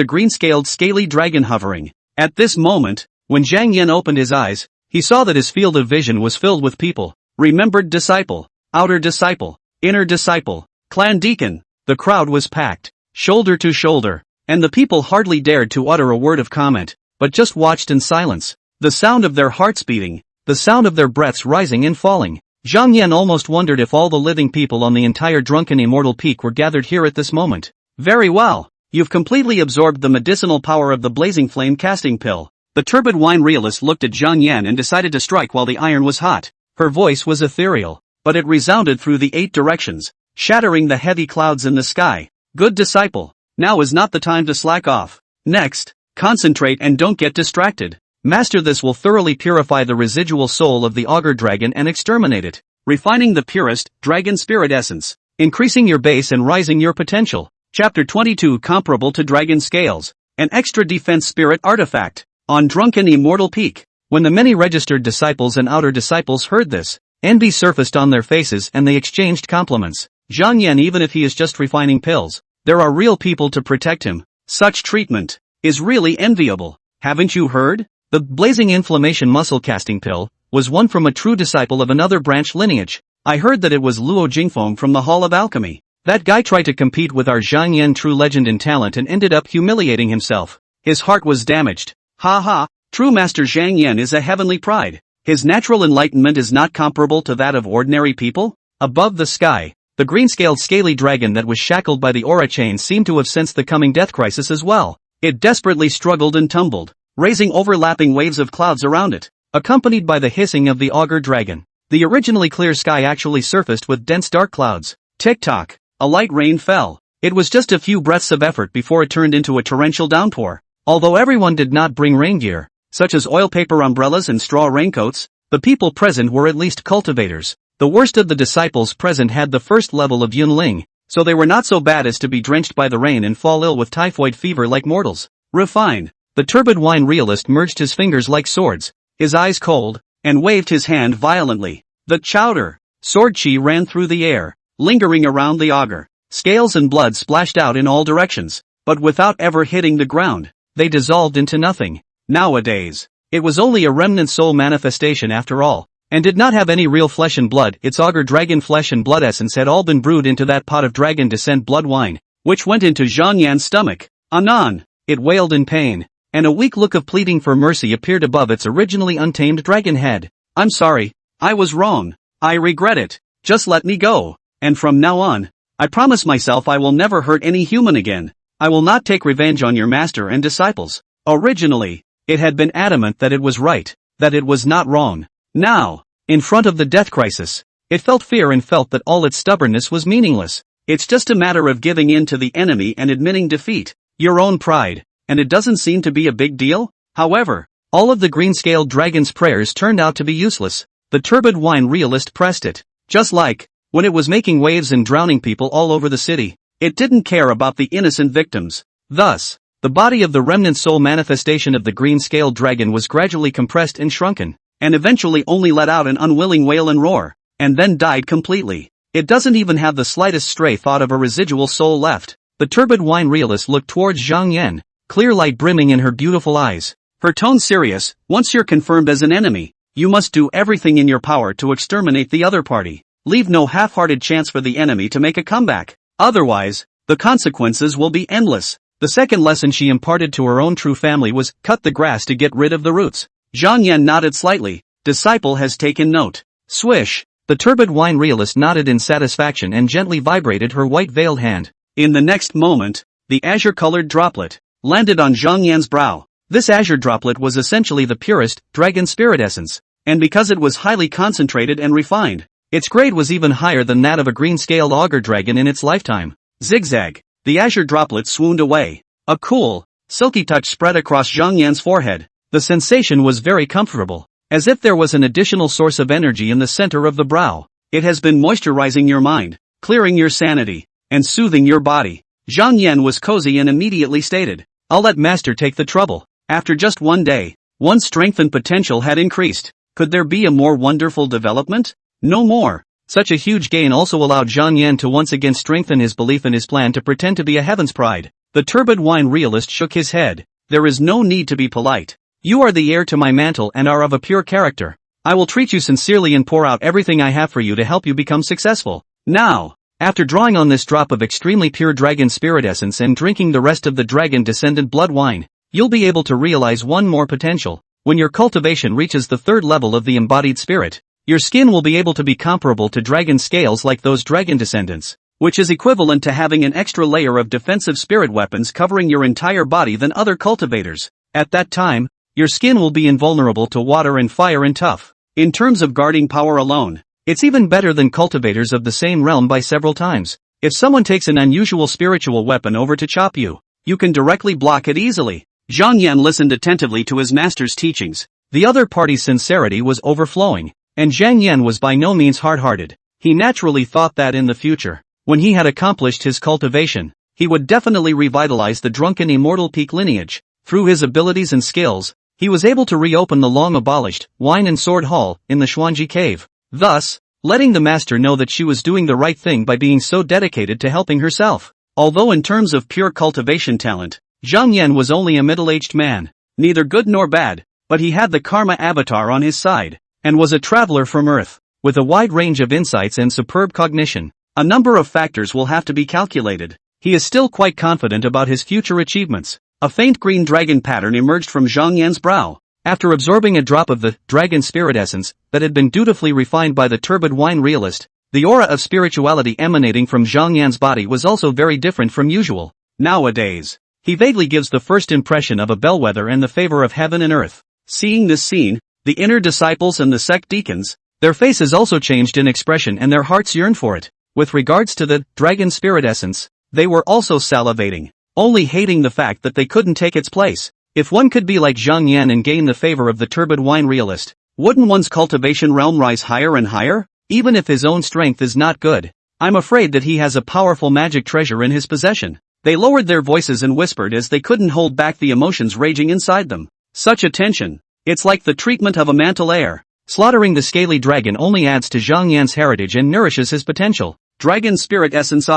a green-scaled scaly dragon hovering. At this moment, when Zhang Yan opened his eyes, he saw that his field of vision was filled with people. Remembered disciple, outer disciple, inner disciple, clan deacon. The crowd was packed, shoulder to shoulder, and the people hardly dared to utter a word of comment, but just watched in silence. The sound of their hearts beating, the sound of their breaths rising and falling. Zhang Yan almost wondered if all the living people on the entire drunken immortal peak were gathered here at this moment. Very well, you've completely absorbed the medicinal power of the blazing flame casting pill. The turbid wine realist looked at Zhang Yan and decided to strike while the iron was hot. Her voice was ethereal, but it resounded through the 8 directions, shattering the heavy clouds in the sky. Good disciple, now is not the time to slack off. Next, concentrate and don't get distracted. Master this will thoroughly purify the residual soul of the augur dragon and exterminate it, refining the purest, dragon spirit essence, increasing your base and rising your potential. Chapter 22 Comparable to Dragon Scales, an extra defense spirit artifact. On drunken immortal peak, when the many registered disciples and outer disciples heard this, envy surfaced on their faces and they exchanged compliments. Zhang Yan, even if he is just refining pills, there are real people to protect him. Such treatment is really enviable. Haven't you heard? The blazing inflammation muscle casting pill was one from a true disciple of another branch lineage. I heard that it was Luo Jingfeng from the Hall of Alchemy. That guy tried to compete with our Zhang Yan, true legend in talent, and ended up humiliating himself. His heart was damaged. Ha ha, true Master Zhang Yan is a heavenly pride. His natural enlightenment is not comparable to that of ordinary people. Above the sky, the green-scaled scaly dragon that was shackled by the aura chain seemed to have sensed the coming death crisis as well. It desperately struggled and tumbled, raising overlapping waves of clouds around it, accompanied by the hissing of the augur dragon. The originally clear sky actually surfaced with dense dark clouds. Tick-tock, a light rain fell. It was just a few breaths of effort before it turned into a torrential downpour. Although everyone did not bring rain gear, such as oil paper umbrellas and straw raincoats, the people present were at least cultivators. The worst of the disciples present had the first level of Yunling, so they were not so bad as to be drenched by the rain and fall ill with typhoid fever like mortals. Refined. The turbid wine realist merged his fingers like swords, his eyes cold, and waved his hand violently. The chowder, sword chi ran through the air, lingering around the augur. Scales and blood splashed out in all directions, but without ever hitting the ground. They dissolved into nothing. Nowadays, it was only a remnant soul manifestation after all, and did not have any real flesh and blood. Its augur dragon flesh and blood essence had all been brewed into that pot of dragon descent blood wine, which went into Zhang Yan's stomach. Anon, it wailed in pain, and a weak look of pleading for mercy appeared above its originally untamed dragon head. I'm sorry, I was wrong. I regret it. Just let me go, and from now on, I promise myself I will never hurt any human again. I will not take revenge on your master and disciples. Originally, it had been adamant that it was right, that it was not wrong. Now, in front of the death crisis, it felt fear and felt that all its stubbornness was meaningless. It's just a matter of giving in to the enemy and admitting defeat, your own pride, and it doesn't seem to be a big deal. However, all of the green-scaled dragon's prayers turned out to be useless. The turbid wine realist pressed it, just like when it was making waves and drowning people all over the city. It didn't care about the innocent victims. Thus, the body of the remnant soul manifestation of the green-scaled dragon was gradually compressed and shrunken, and eventually only let out an unwilling wail and roar, and then died completely. It doesn't even have the slightest stray thought of a residual soul left. The turbid wine realist looked towards Zhang Yan, clear light brimming in her beautiful eyes. Her tone serious. Once you're confirmed as an enemy, you must do everything in your power to exterminate the other party. Leave no half-hearted chance for the enemy to make a comeback. Otherwise, the consequences will be endless. The second lesson she imparted to her own true family was, cut the grass to get rid of the roots. Zhang Yan nodded slightly. Disciple has taken note. Swish. The turbid wine realist nodded in satisfaction and gently vibrated her white-veiled hand. In the next moment, the azure-colored droplet landed on Zhang Yan's brow. This azure droplet was essentially the purest dragon spirit essence, and because it was highly concentrated and refined, its grade was even higher than that of a green-scaled augur dragon in its lifetime. Zigzag. The azure droplet swooned away. A cool, silky touch spread across Zhang Yan's forehead. The sensation was very comfortable, as if there was an additional source of energy in the center of the brow. It has been moisturizing your mind, clearing your sanity, and soothing your body. Zhang Yan was cozy and immediately stated, I'll let Master take the trouble. After just one day, one's strength and potential had increased. Could there be a more wonderful development? No more. Such a huge gain also allowed Zhang Yan to once again strengthen his belief in his plan to pretend to be a heaven's pride. The turbid wine realist shook his head. There is no need to be polite. You are the heir to my mantle and are of a pure character. I will treat you sincerely and pour out everything I have for you to help you become successful. Now, after drawing on this drop of extremely pure dragon spirit essence and drinking the rest of the dragon descendant blood wine, you'll be able to realize one more potential. When your cultivation reaches the third level of the embodied spirit, your skin will be able to be comparable to dragon scales like those dragon descendants, which is equivalent to having an extra layer of defensive spirit weapons covering your entire body than other cultivators. At that time, your skin will be invulnerable to water and fire and tough. In terms of guarding power alone, it's even better than cultivators of the same realm by several times. If someone takes an unusual spiritual weapon over to chop you, you can directly block it easily. Zhang Yan listened attentively to his master's teachings. The other party's sincerity was overflowing, and Zhang Yan was by no means hard-hearted. He naturally thought that in the future, when he had accomplished his cultivation, he would definitely revitalize the drunken immortal peak lineage. Through his abilities and skills, he was able to reopen the long-abolished wine and sword hall in the Xuanji cave, thus letting the master know that she was doing the right thing by being so dedicated to helping herself. Although in terms of pure cultivation talent, Zhang Yan was only a middle-aged man, neither good nor bad, but he had the karma avatar on his side, and was a traveler from Earth, with a wide range of insights and superb cognition. A number of factors will have to be calculated. He is still quite confident about his future achievements. A faint green dragon pattern emerged from Zhang Yan's brow. After absorbing a drop of the dragon spirit essence that had been dutifully refined by the turbid wine realist, the aura of spirituality emanating from Zhang Yan's body was also very different from usual. Nowadays, he vaguely gives the first impression of a bellwether in the favor of heaven and earth. Seeing this scene, the inner disciples and the sect deacons, their faces also changed in expression and their hearts yearned for it. With regards to the dragon spirit essence, they were also salivating, only hating the fact that they couldn't take its place. If one could be like Zhang Yan and gain the favor of the turbid wine realist, wouldn't one's cultivation realm rise higher and higher? Even if his own strength is not good, I'm afraid that he has a powerful magic treasure in his possession. They lowered their voices and whispered as they couldn't hold back the emotions raging inside them. Such a tension. It's like the treatment of a mantle heir. Slaughtering the scaly dragon only adds to Zhang Yan's heritage and nourishes his potential. Dragon spirit essence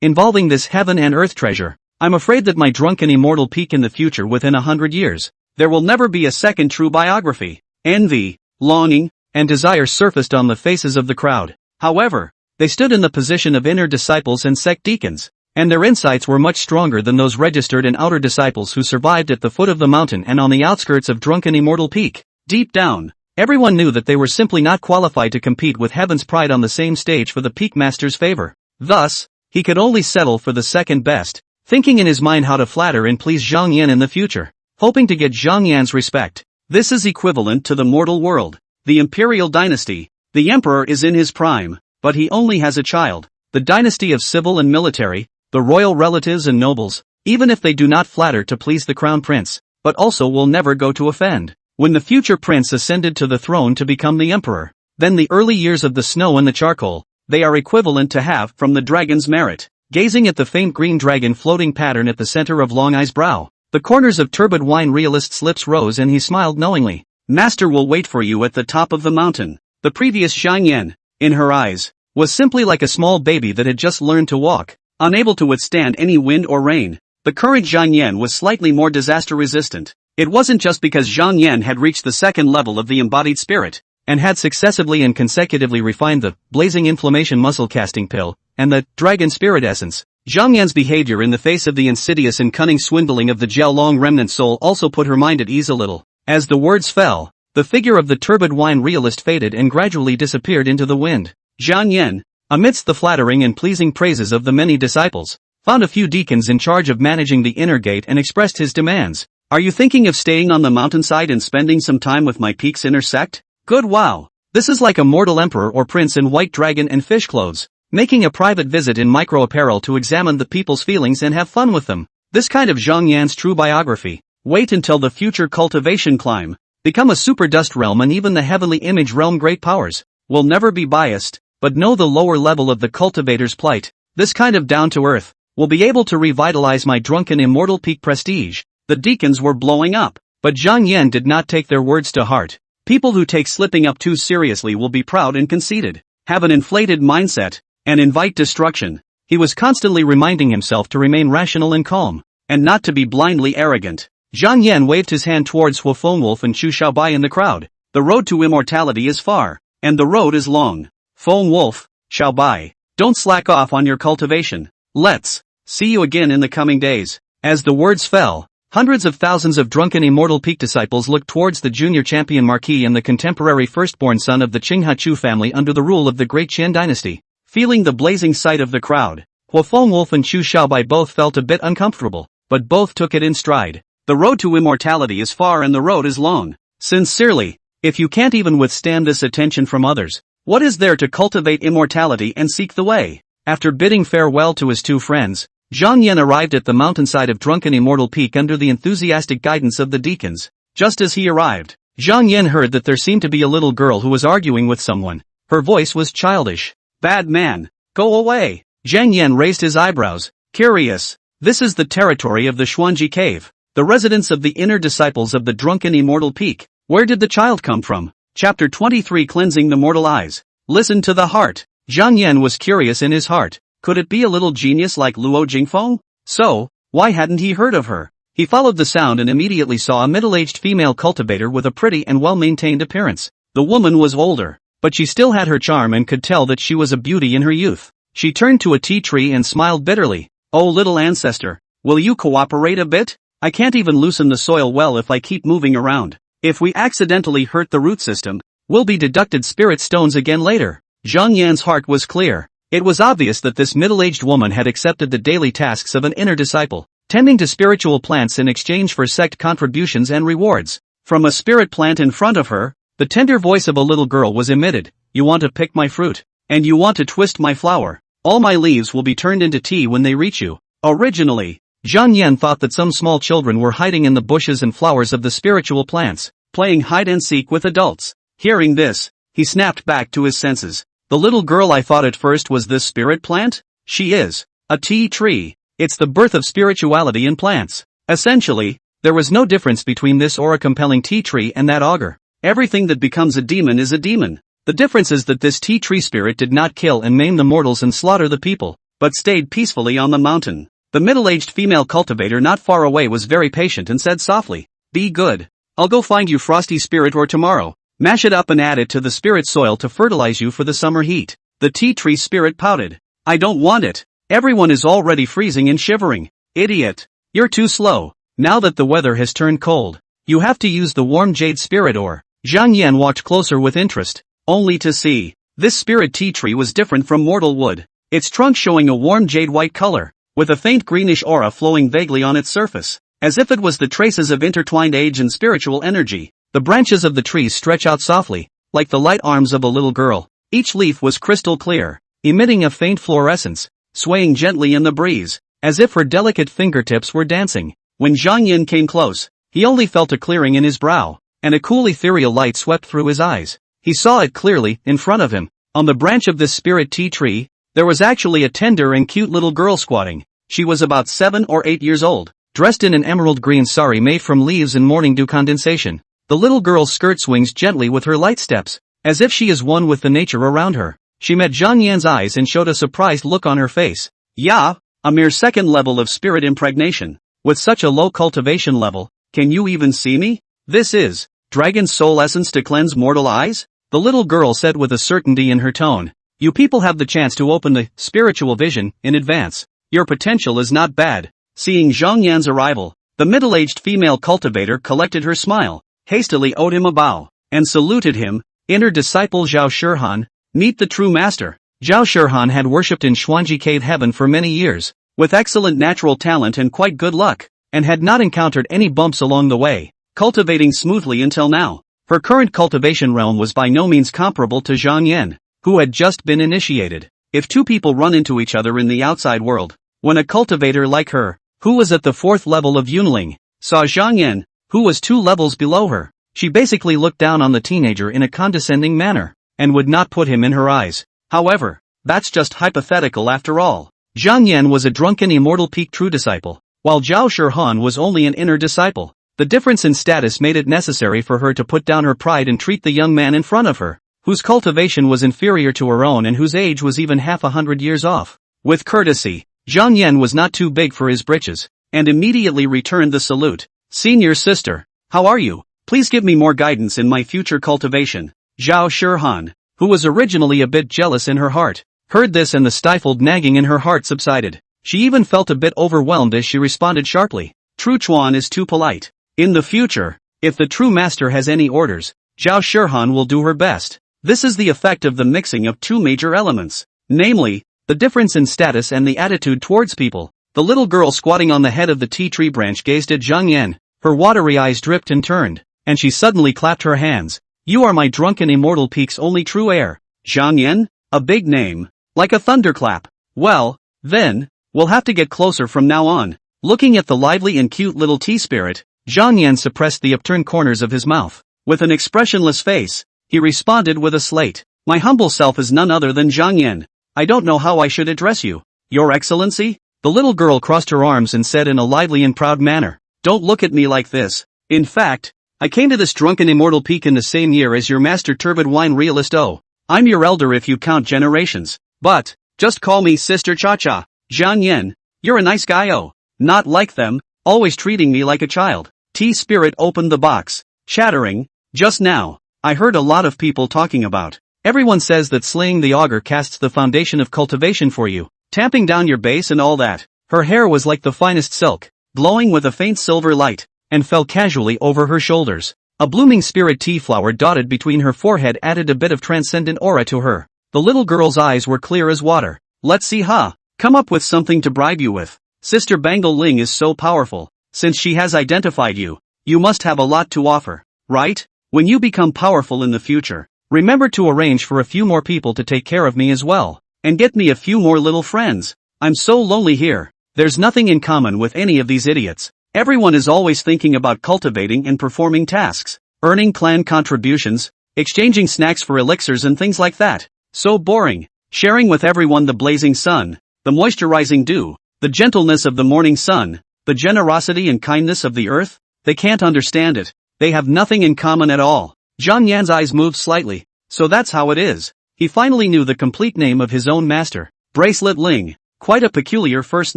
involving this heaven and earth treasure. I'm afraid that my drunken immortal peak in the future within 100 years, there will never be a second true biography. Envy, longing, and desire surfaced on the faces of the crowd. However, they stood in the position of inner disciples and sect deacons, and their insights were much stronger than those registered and outer disciples who survived at the foot of the mountain and on the outskirts of drunken immortal peak. Deep down, everyone knew that they were simply not qualified to compete with heaven's pride on the same stage for the peak master's favor. Thus, he could only settle for the second best, thinking in his mind how to flatter and please Zhang Yan in the future, hoping to get Zhang Yan's respect. This is equivalent to the mortal world, the imperial dynasty. The emperor is in his prime, but he only has a child. The dynasty of civil and military, the royal relatives and nobles, even if they do not flatter to please the crown prince, but also will never go to offend. When the future prince ascended to the throne to become the emperor, then the early years of the snow and the charcoal, they are equivalent to half from the dragon's merit. Gazing at the faint green dragon floating pattern at the center of Long Eye's brow, the corners of turbid wine realist's lips rose and he smiled knowingly. Master will wait for you at the top of the mountain. The previous Zhang Yan, in her eyes, was simply like a small baby that had just learned to walk, unable to withstand any wind or rain. The current Zhang Yan was slightly more disaster resistant. It wasn't just because Zhang Yan had reached the second level of the embodied spirit, and had successively and consecutively refined the blazing inflammation muscle casting pill, and the dragon spirit essence. Zhang Yan's behavior in the face of the insidious and cunning swindling of the Jiaolong remnant soul also put her mind at ease a little. As the words fell, the figure of the turbid wine realist faded and gradually disappeared into the wind. Zhang Yan, amidst the flattering and pleasing praises of the many disciples, found a few deacons in charge of managing the inner gate and expressed his demands. Are you thinking of staying on the mountainside and spending some time with my peak's inner sect? Good, wow. This is like a mortal emperor or prince in white dragon and fish clothes, making a private visit in micro apparel to examine the people's feelings and have fun with them. This kind of Zhang Yan's true biography. Wait until the future cultivation climb, become a super dust realm, and even the heavenly image realm great powers will never be biased, but know the lower level of the cultivator's plight. This kind of down to earth will be able to revitalize my drunken immortal peak prestige. The deacons were blowing up, but Zhang Yan did not take their words to heart. People who take slipping up too seriously will be proud and conceited, have an inflated mindset, and invite destruction. He was constantly reminding himself to remain rational and calm, and not to be blindly arrogant. Zhang Yan waved his hand towards Hu Fengwolf and Chu Xiaobai in the crowd. The road to immortality is far, and the road is long. Fengwolf, Xiaobai, don't slack off on your cultivation. Let's see you again in the coming days. As the words fell, hundreds of thousands of drunken immortal peak disciples looked towards the junior champion marquis and the contemporary firstborn son of the Qinghachu family under the rule of the great Qian dynasty. Feeling the blazing sight of the crowd, Hu Fengwolf and Chu Xiaobai both felt a bit uncomfortable, but both took it in stride. The road to immortality is far and the road is long. Sincerely, if you can't even withstand this attention from others, what is there to cultivate immortality and seek the way? After bidding farewell to his two friends, Zhang Yan arrived at the mountainside of Drunken Immortal Peak under the enthusiastic guidance of the deacons. Just as he arrived, Zhang Yan heard that there seemed to be a little girl who was arguing with someone. Her voice was childish. Bad man, go away. Zhang Yan raised his eyebrows, curious. This is the territory of the Xuanji Cave, the residence of the inner disciples of the Drunken Immortal Peak. Where did the child come from? Chapter 23 Cleansing the Mortal Eyes. Listen to the heart. Zhang Yan was curious in his heart. Could it be a little genius like Luo Jingfeng? So, why hadn't he heard of her? He followed the sound and immediately saw a middle-aged female cultivator with a pretty and well-maintained appearance. The woman was older, but she still had her charm and could tell that she was a beauty in her youth. She turned to a tea tree and smiled bitterly. Oh little ancestor, will you cooperate a bit? I can't even loosen the soil well if I keep moving around. If we accidentally hurt the root system, we'll be deducted spirit stones again later. Zhang Yan's heart was clear. It was obvious that this middle-aged woman had accepted the daily tasks of an inner disciple, tending to spiritual plants in exchange for sect contributions and rewards. From a spirit plant in front of her, the tender voice of a little girl was emitted. You want to pick my fruit, and you want to twist my flower. All my leaves will be turned into tea when they reach you. Originally, Zhang Yan thought that some small children were hiding in the bushes and flowers of the spiritual plants, playing hide-and-seek with adults. Hearing this, he snapped back to his senses. The little girl I thought at first was this spirit plant? She is a tea tree. It's the birth of spirituality in plants. Essentially, there was no difference between this aura-compelling tea tree and that augur. Everything that becomes a demon is a demon. The difference is that this tea tree spirit did not kill and maim the mortals and slaughter the people, but stayed peacefully on the mountain. The middle-aged female cultivator not far away was very patient and said softly, "Be good. I'll go find you frosty spirit ore tomorrow. Mash it up and add it to the spirit soil to fertilize you for the summer heat." The tea tree spirit pouted. "I don't want it. Everyone is already freezing and shivering. Idiot. You're too slow. Now that the weather has turned cold, you have to use the warm jade spirit ore." Zhang Yan walked closer with interest, only to see this spirit tea tree was different from mortal wood. Its trunk showing a warm jade white color, with a faint greenish aura flowing vaguely on its surface, as if it was the traces of intertwined age and spiritual energy. The branches of the trees stretch out softly, like the light arms of a little girl. Each leaf was crystal clear, emitting a faint fluorescence, swaying gently in the breeze, as if her delicate fingertips were dancing. When Zhang Yan came close, he only felt a clearing in his brow, and a cool ethereal light swept through his eyes. He saw it clearly, in front of him. On the branch of this spirit tea tree, there was actually a tender and cute little girl squatting. She was about 7 or 8 years old, dressed in an emerald green sari made from leaves and morning dew condensation. The little girl's skirt swings gently with her light steps, as if she is one with the nature around her. She met Zhang Yan's eyes and showed a surprised look on her face. Yeah, a mere second level of spirit impregnation. With such a low cultivation level, can you even see me? This is dragon soul essence to cleanse mortal eyes? The little girl said with a certainty in her tone. You people have the chance to open the spiritual vision in advance. Your potential is not bad. Seeing Zhang Yan's arrival, the middle-aged female cultivator collected her smile, hastily owed him a bow, and saluted him. Inner disciple Zhao Shihan, meet the true master. Zhao Shihan had worshipped in Xuanji Cave heaven for many years, with excellent natural talent and quite good luck, and had not encountered any bumps along the way, cultivating smoothly until now. Her current cultivation realm was by no means comparable to Zhang Yan, who had just been initiated. If two people run into each other in the outside world, when a cultivator like her, who was at the 4th level of Yunling, saw Zhang Yan, who was 2 levels below her, she basically looked down on the teenager in a condescending manner, and would not put him in her eyes. However, that's just hypothetical after all. Zhang Yan was a drunken immortal peak true disciple, while Zhao Shihan was only an inner disciple. The difference in status made it necessary for her to put down her pride and treat the young man in front of her, whose cultivation was inferior to her own and whose age was even half 100 years off. With courtesy, Zhang Yan was not too big for his britches, and immediately returned the salute. Senior sister, how are you? Please give me more guidance in my future cultivation. Zhao Shihan, who was originally a bit jealous in her heart, heard this and the stifled nagging in her heart subsided. She even felt a bit overwhelmed as she responded sharply. True Chuan is too polite. In the future, if the true master has any orders, Zhao Shihan will do her best. This is the effect of the mixing of two major elements, namely, the difference in status and the attitude towards people. The little girl squatting on the head of the tea tree branch gazed at Zhang Yan, Her watery eyes dripped and turned, and she suddenly clapped her hands. You are my drunken immortal peak's only true heir. Zhang Yan? A big name. Like a thunderclap. Well, then, we'll have to get closer from now on. Looking at the lively and cute little tea spirit, Zhang Yan suppressed the upturned corners of his mouth. With an expressionless face, he responded with a slate. My humble self is none other than Zhang Yan. I don't know how I should address you. Your Excellency? The little girl crossed her arms and said in a lively and proud manner. Don't look at me like this. In fact, I came to this drunken immortal peak in the same year as your master turbid wine realist. Oh, I'm your elder if you count generations. But, just call me Sister Cha-Cha. Zhang Yan, you're a nice guy. Oh, not like them, always treating me like a child. Tea Spirit opened the box, chattering. Just now, I heard a lot of people talking about. Everyone says that slaying the ogre casts the foundation of cultivation for you, tamping down your base and all that. Her hair was like the finest silk, glowing with a faint silver light, and fell casually over her shoulders. A blooming spirit tea flower dotted between her forehead added a bit of transcendent aura to her. The little girl's eyes were clear as water. Let's see, come up with something to bribe you with. Sister Bangle Ling is so powerful. Since she has identified you, you must have a lot to offer, right? When you become powerful in the future, remember to arrange for a few more people to take care of me as well, and get me a few more little friends. I'm so lonely here. There's nothing in common with any of these idiots. Everyone is always thinking about cultivating and performing tasks, earning clan contributions, exchanging snacks for elixirs and things like that. So boring. Sharing with everyone the blazing sun, the moisturizing dew, the gentleness of the morning sun, the generosity and kindness of the earth. They can't understand it. They have nothing in common at all. Zhang Yan's eyes moved slightly. So that's how it is. He finally knew the complete name of his own master. Bracelet Ling. Quite a peculiar first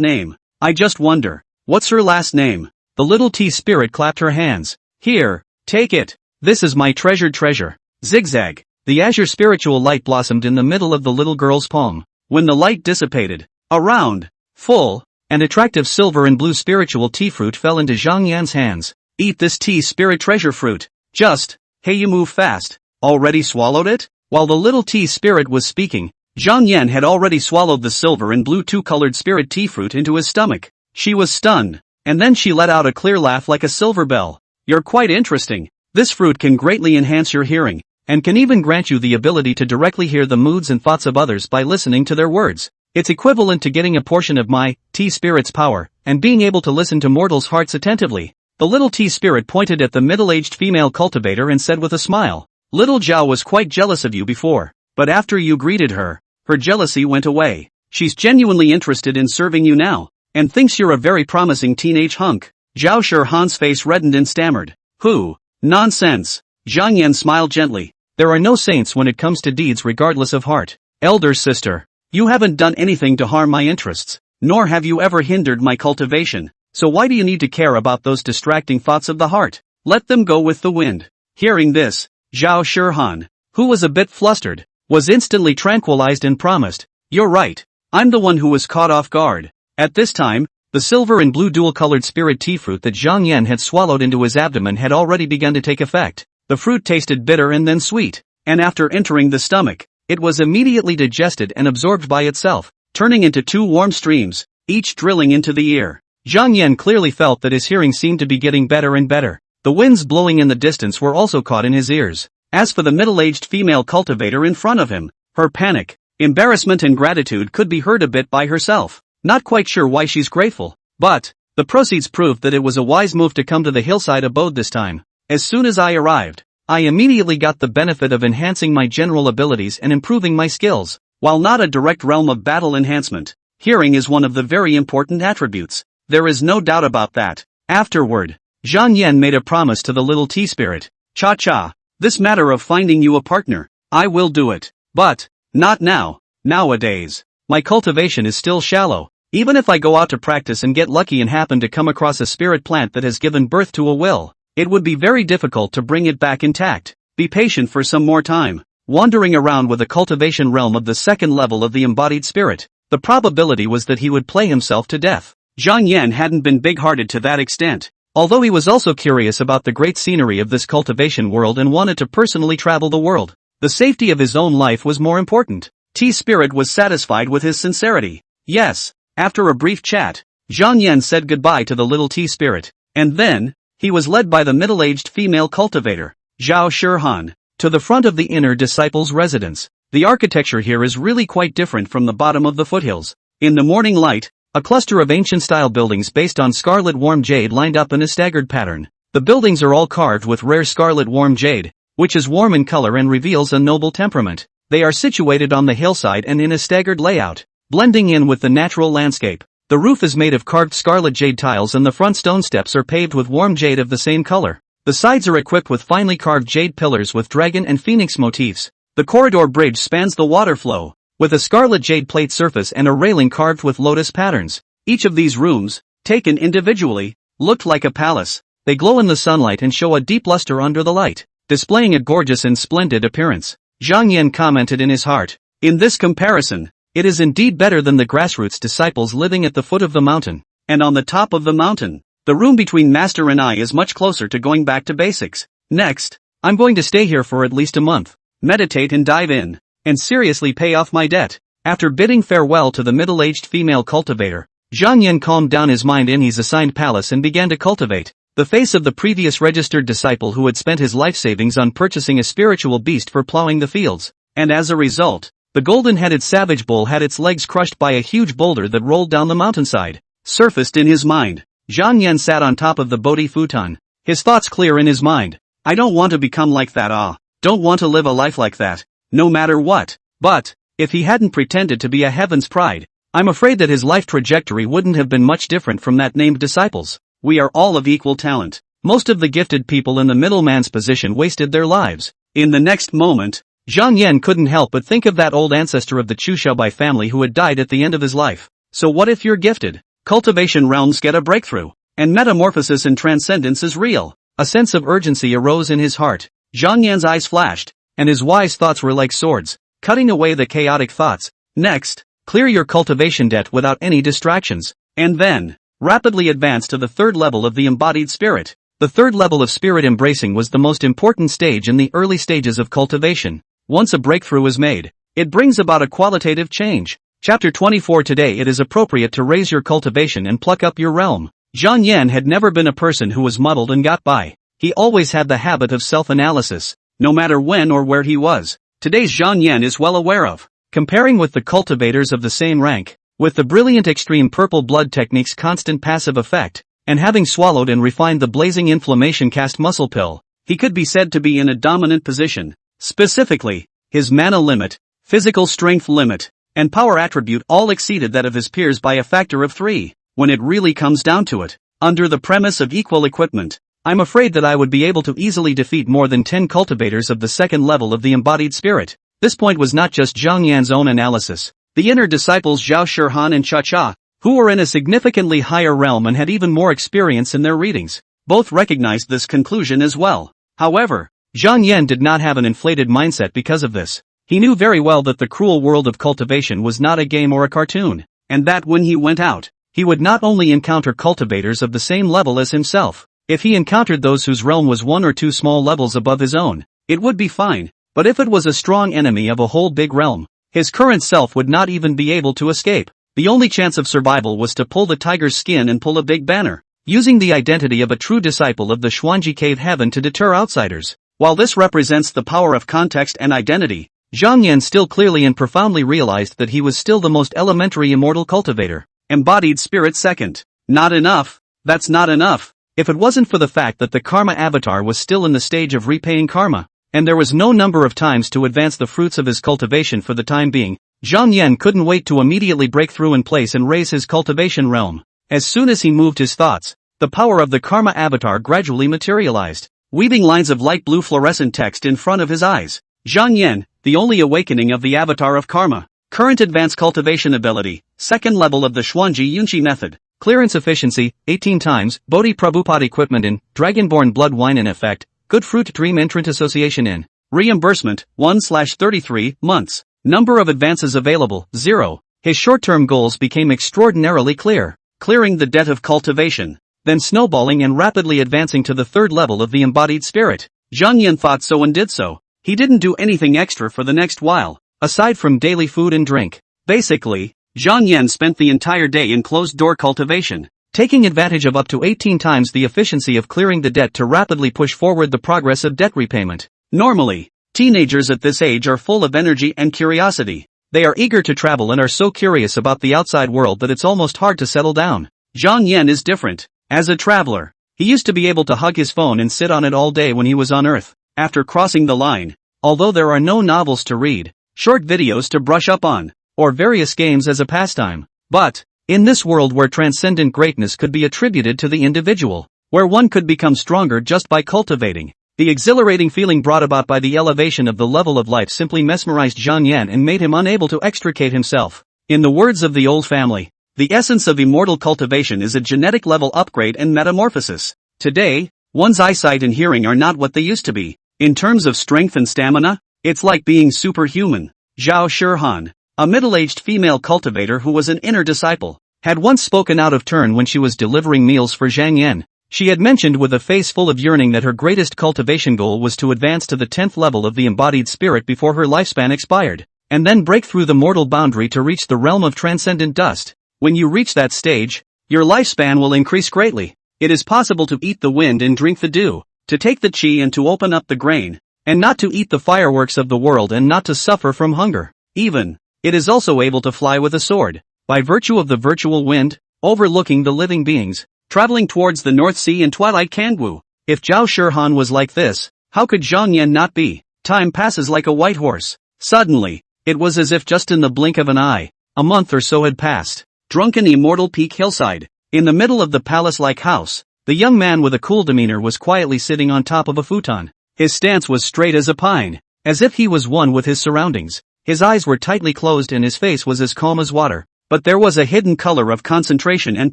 name. I just wonder, what's her last name? The little tea spirit clapped her hands. Here, take it. This is my treasured treasure. Zigzag. The azure spiritual light blossomed in the middle of the little girl's palm. When the light dissipated, a round, full, and attractive silver and blue spiritual tea fruit fell into Zhang Yan's hands. Eat this tea spirit treasure fruit. Just, hey, you move fast. Already swallowed it? While the little tea spirit was speaking, Zhang Yan had already swallowed the silver and blue two-colored spirit tea fruit into his stomach. She was stunned, and then she let out a clear laugh like a silver bell. You're quite interesting. This fruit can greatly enhance your hearing, and can even grant you the ability to directly hear the moods and thoughts of others by listening to their words. It's equivalent to getting a portion of my tea spirit's power, and being able to listen to mortals' hearts attentively. The little tea spirit pointed at the middle-aged female cultivator and said with a smile, Little Zhao was quite jealous of you before, but after you greeted her, her jealousy went away. She's genuinely interested in serving you now, and thinks you're a very promising teenage hunk. Zhao Shihan's face reddened and stammered. Who? Nonsense. Zhang Yan smiled gently. There are no saints when it comes to deeds regardless of heart. Elder sister, you haven't done anything to harm my interests, nor have you ever hindered my cultivation, so why do you need to care about those distracting thoughts of the heart? Let them go with the wind. Hearing this, Zhao Shihan, who was a bit flustered, was instantly tranquilized and promised, You're right, I'm the one who was caught off guard. At this time, the silver and blue dual-colored spirit tea fruit that Zhang Yan had swallowed into his abdomen had already begun to take effect. The fruit tasted bitter and then sweet, and after entering the stomach, it was immediately digested and absorbed by itself, turning into two warm streams, each drilling into the ear. Zhang Yan clearly felt that his hearing seemed to be getting better and better. The winds blowing in the distance were also caught in his ears. As for the middle-aged female cultivator in front of him, her panic, embarrassment and gratitude could be heard a bit by herself. Not quite sure why she's grateful, but the proceeds proved that it was a wise move to come to the hillside abode this time. As soon as I arrived, I immediately got the benefit of enhancing my general abilities and improving my skills. While not a direct realm of battle enhancement, hearing is one of the very important attributes. There is no doubt about that. Afterward, Zhang Yan made a promise to the little tea spirit. Cha-cha, this matter of finding you a partner, I will do it. But, not now. Nowadays, my cultivation is still shallow. Even if I go out to practice and get lucky and happen to come across a spirit plant that has given birth to a will, it would be very difficult to bring it back intact. Be patient for some more time. Wandering around with a cultivation realm of the second level of the embodied spirit, the probability was that he would play himself to death. Zhang Yan hadn't been big-hearted to that extent, although he was also curious about the great scenery of this cultivation world and wanted to personally travel the world. The safety of his own life was more important. Tea Spirit was satisfied with his sincerity. Yes. After a brief chat, Zhang Yan said goodbye to the little tea spirit, and then, He was led by the middle-aged female cultivator, Zhao Shirhan, to the front of the inner disciple's residence. The architecture here is really quite different from the bottom of the foothills. In the morning light, a cluster of ancient-style buildings based on scarlet warm jade lined up in a staggered pattern. The buildings are all carved with rare scarlet warm jade, which is warm in color and reveals a noble temperament. They are situated on the hillside and in a staggered layout, blending in with the natural landscape. The roof is made of carved scarlet jade tiles and the front stone steps are paved with warm jade of the same color. The sides are equipped with finely carved jade pillars with dragon and phoenix motifs. The corridor bridge spans the water flow, with a scarlet jade plate surface and a railing carved with lotus patterns. Each of these rooms, taken individually, looked like a palace. They glow in the sunlight and show a deep luster under the light, displaying a gorgeous and splendid appearance. Zhang Yan commented in his heart, "In this comparison, it is indeed better than the grassroots disciples living at the foot of the mountain. And on the top of the mountain, the room between Master and I is much closer to going back to basics. Next, I'm going to stay here for at least a month, meditate and dive in, and seriously pay off my debt." After bidding farewell to the middle-aged female cultivator, Zhang Yan calmed down his mind in his assigned palace and began to cultivate the face of the previous registered disciple who had spent his life savings on purchasing a spiritual beast for plowing the fields, and as a result, the golden-headed savage bull had its legs crushed by a huge boulder that rolled down the mountainside. Surfaced in his mind, Zhang Yan sat on top of the Bodhi futon, his thoughts clear in his mind. "I don't want to become like that. Don't want to live a life like that, no matter what." But, if he hadn't pretended to be a heaven's pride, I'm afraid that his life trajectory wouldn't have been much different from that named disciple's. We are all of equal talent. Most of the gifted people in the middleman's position wasted their lives. In the next moment, Zhang Yan couldn't help but think of that old ancestor of the Chu Xiaobai family who had died at the end of his life. So what if you're gifted? Cultivation realms get a breakthrough, and metamorphosis and transcendence is real. A sense of urgency arose in his heart. Zhang Yan's eyes flashed, and his wise thoughts were like swords, cutting away the chaotic thoughts. Next, clear your cultivation debt without any distractions, and then, rapidly advance to the third level of the embodied spirit. The third level of spirit embracing was the most important stage in the early stages of cultivation. Once a breakthrough is made, it brings about a qualitative change. Chapter 24. Today it is appropriate to raise your cultivation and pluck up your realm. Zhang Yan had never been a person who was muddled and got by. He always had the habit of self-analysis, no matter when or where he was. Today's Zhang Yan is well aware of comparing with the cultivators of the same rank, with the brilliant extreme purple blood technique's constant passive effect, and having swallowed and refined the blazing inflammation cast muscle pill, he could be said to be in a dominant position. Specifically, his mana limit, physical strength limit, and power attribute all exceeded that of his peers by a factor of 3. When it really comes down to it, under the premise of equal equipment, I'm afraid that I would be able to easily defeat more than 10 cultivators of the second level of the embodied spirit. This point was not just Zhang Yan's own analysis. The inner disciples Zhao Shirhan and Cha Cha, who were in a significantly higher realm and had even more experience in their readings, both recognized this conclusion as well. However, Zhang Yan did not have an inflated mindset because of this. He knew very well that the cruel world of cultivation was not a game or a cartoon, and that when he went out, he would not only encounter cultivators of the same level as himself. If he encountered those whose realm was 1 or 2 small levels above his own, it would be fine. But if it was a strong enemy of a whole big realm, his current self would not even be able to escape. The only chance of survival was to pull the tiger's skin and pull a big banner, using the identity of a true disciple of the Xuanji Cave Heaven to deter outsiders. While this represents the power of context and identity, Zhang Yan still clearly and profoundly realized that he was still the most elementary immortal cultivator. Embodied spirit second. Not enough. That's not enough. If it wasn't for the fact that the karma avatar was still in the stage of repaying karma, and there was no number of times to advance the fruits of his cultivation for the time being, Zhang Yan couldn't wait to immediately break through in place and raise his cultivation realm. As soon as he moved his thoughts, the power of the karma avatar gradually materialized, weaving lines of light blue fluorescent text in front of his eyes. Zhang Yan, the only awakening of the avatar of karma. Current advanced cultivation ability, second level of the Xuanji Yunqi method. Clearance efficiency, 18 times, Bodhi Prabhupada equipment in, Dragonborn blood wine in effect, good fruit dream entrant association in. Reimbursement, 1/33 months. Number of advances available, 0. His short-term goals became extraordinarily clear. Clearing the debt of cultivation, then snowballing and rapidly advancing to the third level of the embodied spirit. Zhang Yan thought so and did so. He didn't do anything extra for the next while, aside from daily food and drink. Basically, Zhang Yan spent the entire day in closed-door cultivation. taking advantage of up to 18 times the efficiency of clearing the debt to rapidly push forward the progress of debt repayment. Normally, teenagers at this age are full of energy and curiosity. They are eager to travel and are so curious about the outside world that it's almost hard to settle down. Zhang Yan is different. As a traveler, he used to be able to hug his phone and sit on it all day when he was on Earth. After crossing the line, although there are no novels to read, short videos to brush up on, or various games as a pastime. But, in this world where transcendent greatness could be attributed to the individual, where one could become stronger just by cultivating, the exhilarating feeling brought about by the elevation of the level of life simply mesmerized Zhang Yan and made him unable to extricate himself. In the words of the old family, the essence of immortal cultivation is a genetic level upgrade and metamorphosis. Today, one's eyesight and hearing are not what they used to be. In terms of strength and stamina, it's like being superhuman. Zhao Shihan, a middle-aged female cultivator who was an inner disciple, had once spoken out of turn when she was delivering meals for Zhang Yan. She had mentioned with a face full of yearning that her greatest cultivation goal was to advance to the 10th level of the embodied spirit before her lifespan expired, and then break through the mortal boundary to reach the realm of transcendent dust. When you reach that stage, your lifespan will increase greatly. It is possible to eat the wind and drink the dew, to take the qi and to open up the grain, and not to eat the fireworks of the world and not to suffer from hunger. Even, it is also able to fly with a sword, by virtue of the virtual wind, overlooking the living beings, traveling towards the North Sea and Twilight Kangwu. If Zhao Shihan was like this, how could Zhang Yan not be? Time passes like a white horse. Suddenly, it was as if just in the blink of an eye, a month or so had passed. Drunken immortal peak hillside. In the middle of the palace-like house, the young man with a cool demeanor was quietly sitting on top of a futon. His stance was straight as a pine, as if he was one with his surroundings. His eyes were tightly closed and his face was as calm as water, but there was a hidden color of concentration and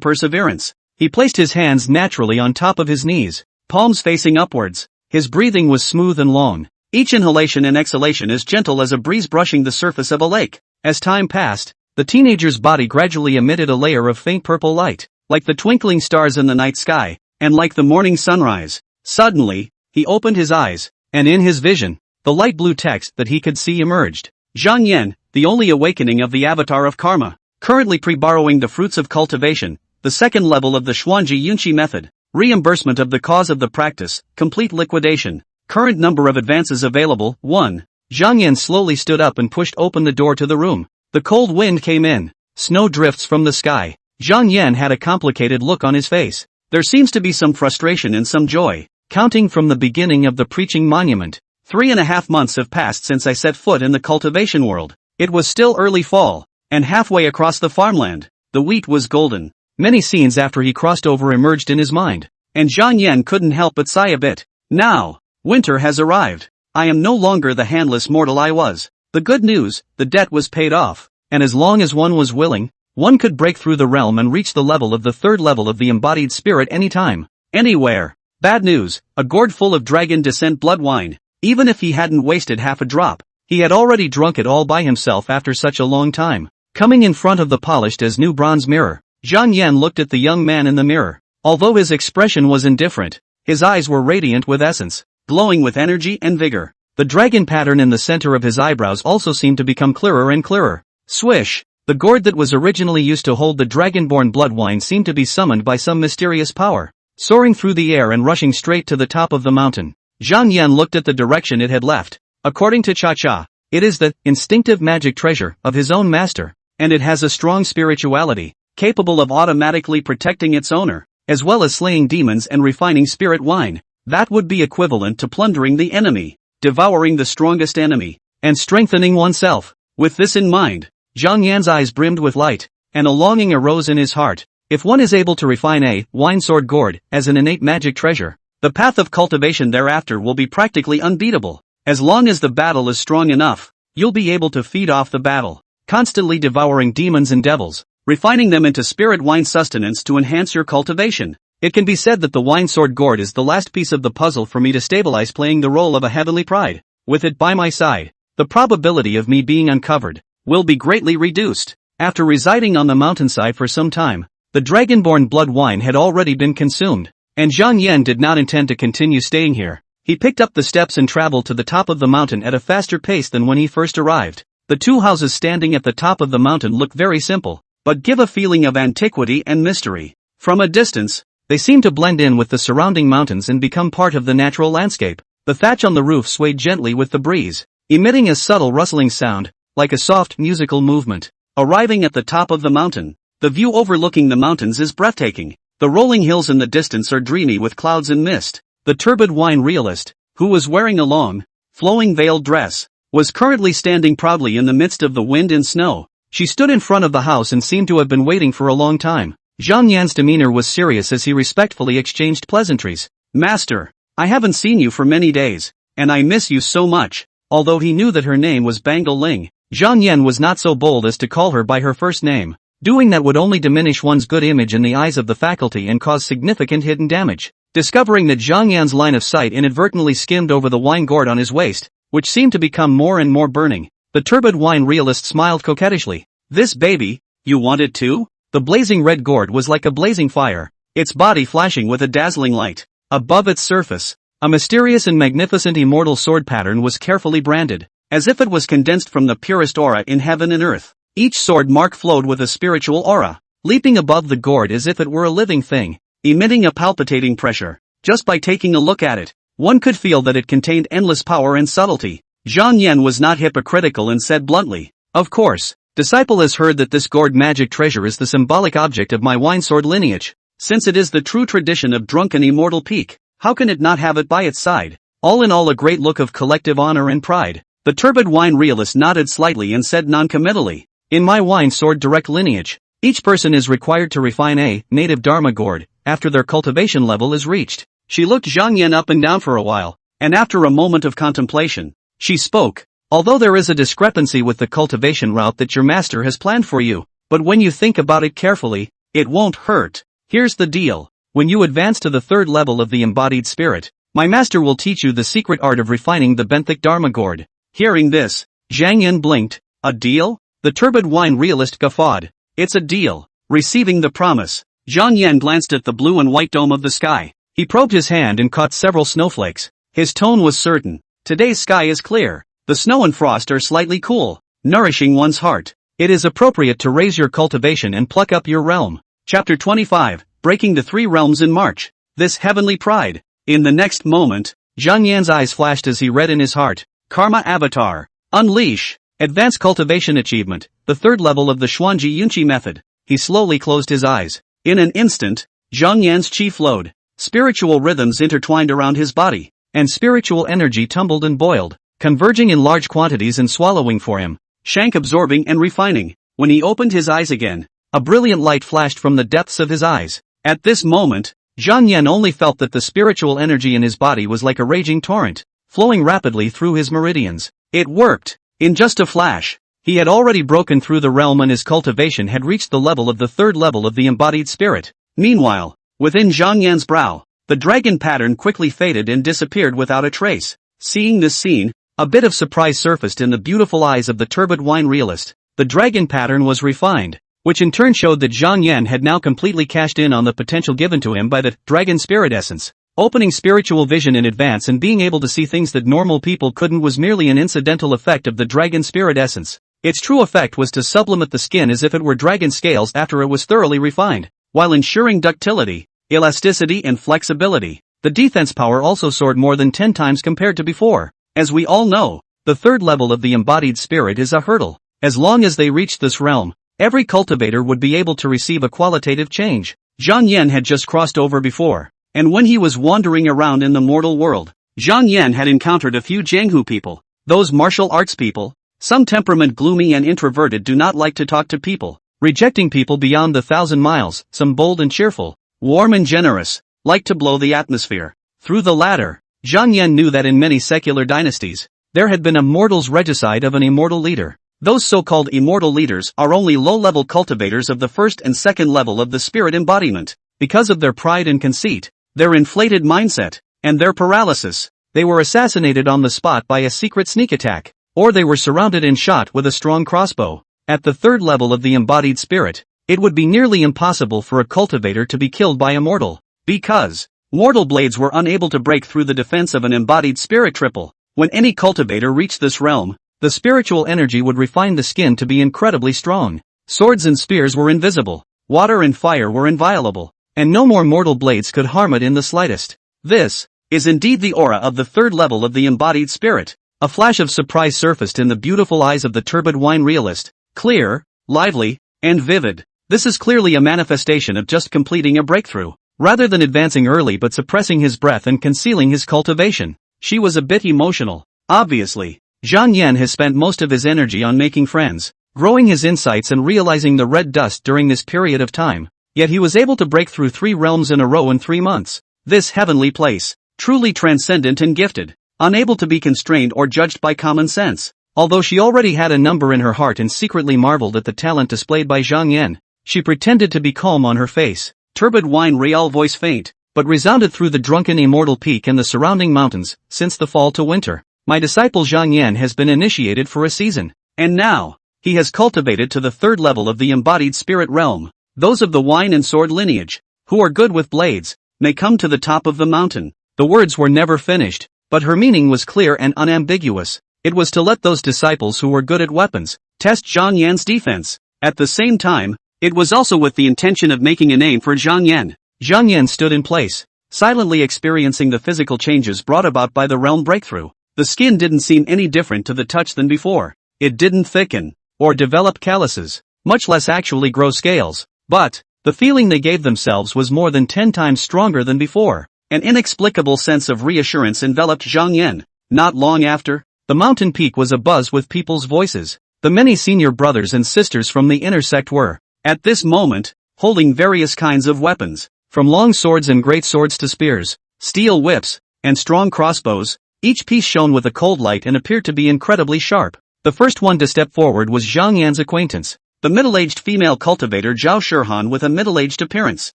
perseverance. He placed his hands naturally on top of his knees, palms facing upwards. His breathing was smooth and long, each inhalation and exhalation as gentle as a breeze brushing the surface of a lake. As time passed, the teenager's body gradually emitted a layer of faint purple light, like the twinkling stars in the night sky, and like the morning sunrise. Suddenly, he opened his eyes, and in his vision, the light blue text that he could see emerged. Zhang Yan, the only awakening of the avatar of karma, currently pre-borrowing the fruits of cultivation, the second level of the Xuanji Yunqi method, reimbursement of the cause of the practice, complete liquidation, current number of advances available, 1. Zhang Yan slowly stood up and pushed open the door to the room. The cold wind came in, snow drifts from the sky. Zhang Yan had a complicated look on his face. There seems to be some frustration and some joy. Counting from the beginning of the preaching monument, 3.5 months have passed since I set foot in the cultivation world. It was still early fall, and halfway across the farmland, the wheat was golden. Many scenes after he crossed over emerged in his mind, and Zhang Yan couldn't help but sigh a bit. Now, winter has arrived. I am no longer the handless mortal I was. The good news, the debt was paid off, and as long as one was willing, one could break through the realm and reach the level of the third level of the embodied spirit anytime, anywhere. Bad news, a gourd full of dragon descent blood wine. Even if he hadn't wasted half a drop, he had already drunk it all by himself after such a long time. Coming in front of the polished as new bronze mirror, Zhang Yan looked at the young man in the mirror. Although his expression was indifferent, his eyes were radiant with essence, glowing with energy and vigor. The dragon pattern in the center of his eyebrows also seemed to become clearer and clearer. Swish! The gourd that was originally used to hold the dragonborn blood wine seemed to be summoned by some mysterious power, soaring through the air and rushing straight to the top of the mountain. Zhang Yan looked at the direction it had left. According to Cha-Cha, it is the instinctive magic treasure of his own master, and it has a strong spirituality, capable of automatically protecting its owner, as well as slaying demons and refining spirit wine. That would be equivalent to plundering the enemy, devouring the strongest enemy, and strengthening oneself. With this in mind, Zhang Yan's eyes brimmed with light, and a longing arose in his heart. If one is able to refine a wine sword gourd as an innate magic treasure, the path of cultivation thereafter will be practically unbeatable. As long as the battle is strong enough, you'll be able to feed off the battle, constantly devouring demons and devils, refining them into spirit wine sustenance to enhance your cultivation. It can be said that the wine sword gourd is the last piece of the puzzle for me to stabilize playing the role of a heavenly pride. With it by my side, the probability of me being uncovered will be greatly reduced. After residing on the mountainside for some time, the dragonborn blood wine had already been consumed, and Zhang Yan did not intend to continue staying here. He picked up the steps and traveled to the top of the mountain at a faster pace than when he first arrived. The two houses standing at the top of the mountain look very simple, but give a feeling of antiquity and mystery. From a distance, they seemed to blend in with the surrounding mountains and become part of the natural landscape. The thatch on the roof swayed gently with the breeze, emitting a subtle rustling sound, like a soft musical movement. Arriving at the top of the mountain, the view overlooking the mountains is breathtaking. The rolling hills in the distance are dreamy with clouds and mist. The turbid wine realist, who was wearing a long, flowing veiled dress, was currently standing proudly in the midst of the wind and snow. She stood in front of the house and seemed to have been waiting for a long time. Zhang Yan's demeanor was serious as he respectfully exchanged pleasantries. "Master, I haven't seen you for many days, and I miss you so much." Although he knew that her name was Bangle Ling, Zhang Yan was not so bold as to call her by her first name. Doing that would only diminish one's good image in the eyes of the faculty and cause significant hidden damage. Discovering that Zhang Yan's line of sight inadvertently skimmed over the wine gourd on his waist, which seemed to become more and more burning, the turbid wine realist smiled coquettishly. "This baby, you want it too?" The blazing red gourd was like a blazing fire, its body flashing with a dazzling light. Above its surface, a mysterious and magnificent immortal sword pattern was carefully branded, as if it was condensed from the purest aura in heaven and earth. Each sword mark flowed with a spiritual aura, leaping above the gourd as if it were a living thing, emitting a palpitating pressure. Just by taking a look at it, one could feel that it contained endless power and subtlety. Zhang Yan was not hypocritical and said bluntly, "Of course, disciple has heard that this gourd magic treasure is the symbolic object of my wine sword lineage. Since it is the true tradition of drunken immortal peak, how can it not have it by its side?" All in all, a great look of collective honor and pride. The turbid wine realist nodded slightly and said noncommittally, "In my wine sword direct lineage, each person is required to refine a native Dharma gourd after their cultivation level is reached." She looked Zhang Yan up and down for a while, and after a moment of contemplation, she spoke. "Although there is a discrepancy with the cultivation route that your master has planned for you, but when you think about it carefully, it won't hurt. Here's the deal. When you advance to the third level of the embodied spirit, my master will teach you the secret art of refining the benthic Dharma gourd." Hearing this, Zhang Yan blinked. "A deal?" The turbid wine realist guffawed. "It's a deal." Receiving the promise, Zhang Yan glanced at the blue and white dome of the sky. He probed his hand and caught several snowflakes. His tone was certain. "Today's sky is clear. The snow and frost are slightly cool, nourishing one's heart. It is appropriate to raise your cultivation and pluck up your realm." Chapter 25, Breaking the Three Realms in March. This heavenly pride. In the next moment, Zhang Yan's eyes flashed as he read in his heart, "Karma Avatar. Unleash. Advanced Cultivation Achievement, the third level of the Xuanji Yunqi method." He slowly closed his eyes. In an instant, Zhang Yan's chi flowed. Spiritual rhythms intertwined around his body, and spiritual energy tumbled and boiled, converging in large quantities and swallowing for him, shank absorbing and refining. When he opened his eyes again, a brilliant light flashed from the depths of his eyes. At this moment, Zhang Yan only felt that the spiritual energy in his body was like a raging torrent, flowing rapidly through his meridians. It worked. In just a flash, he had already broken through the realm and his cultivation had reached the level of the third level of the embodied spirit. Meanwhile, within Zhang Yan's brow, the dragon pattern quickly faded and disappeared without a trace. Seeing this scene, a bit of surprise surfaced in the beautiful eyes of the turbid wine realist. The dragon pattern was refined, which in turn showed that Zhang Yan had now completely cashed in on the potential given to him by the dragon spirit essence. Opening spiritual vision in advance and being able to see things that normal people couldn't was merely an incidental effect of the dragon spirit essence. Its true effect was to sublimate the skin as if it were dragon scales after it was thoroughly refined, while ensuring ductility, elasticity and flexibility. The defense power also soared more than 10 times compared to before. As we all know, the third level of the embodied spirit is a hurdle. As long as they reached this realm, every cultivator would be able to receive a qualitative change. Zhang Yan had just crossed over before, and when he was wandering around in the mortal world, Zhang Yan had encountered a few Jianghu people, those martial arts people. Some temperament gloomy and introverted do not like to talk to people, rejecting people beyond the 1,000 miles, some bold and cheerful, warm and generous, like to blow the atmosphere. Through the latter, Zhang Yan knew that in many secular dynasties, there had been a mortal's regicide of an immortal leader. Those so-called immortal leaders are only low-level cultivators of the first and second level of the spirit embodiment. Because of their pride and conceit, their inflated mindset, and their paralysis, they were assassinated on the spot by a secret sneak attack, or they were surrounded and shot with a strong crossbow. At the third level of the embodied spirit, it would be nearly impossible for a cultivator to be killed by a mortal, because mortal blades were unable to break through the defense of an embodied spirit triple. When any cultivator reached this realm, the spiritual energy would refine the skin to be incredibly strong. Swords and spears were invisible, water and fire were inviolable, and no more mortal blades could harm it in the slightest. This is indeed the aura of the third level of the embodied spirit. A flash of surprise surfaced in the beautiful eyes of the turbid wine realist, clear, lively, and vivid. This is clearly a manifestation of just completing a breakthrough, rather than advancing early but suppressing his breath and concealing his cultivation. She was a bit emotional. Obviously, Zhang Yan has spent most of his energy on making friends, growing his insights and realizing the red dust during this period of time. Yet he was able to break through 3 realms in a row in 3 months. This heavenly place, truly transcendent and gifted, unable to be constrained or judged by common sense. Although she already had a number in her heart and secretly marveled at the talent displayed by Zhang Yan, she pretended to be calm on her face. Turbid wine real voice faint, but resounded through the drunken immortal peak and the surrounding mountains. Since the fall to winter, my disciple Zhang Yan has been initiated for a season, and now he has cultivated to the third level of the embodied spirit realm. Those of the wine and sword lineage, who are good with blades, may come to the top of the mountain. The words were never finished, but her meaning was clear and unambiguous. It was to let those disciples who were good at weapons test Zhang Yan's defense. At the same time, it was also with the intention of making a name for Zhang Yan. Zhang Yan stood in place, silently experiencing the physical changes brought about by the realm breakthrough. The skin didn't seem any different to the touch than before. It didn't thicken, or develop calluses, much less actually grow scales. But the feeling they gave themselves was more than 10 times stronger than before. An inexplicable sense of reassurance enveloped Zhang Yan. Not long after, the mountain peak was abuzz with people's voices. The many senior brothers and sisters from the inner sect were, at this moment, holding various kinds of weapons, from long swords and great swords to spears, steel whips, and strong crossbows. Each piece shone with a cold light and appeared to be incredibly sharp. The first one to step forward was Zhang Yan's acquaintance, the middle-aged female cultivator Zhao Shihan with a middle-aged appearance.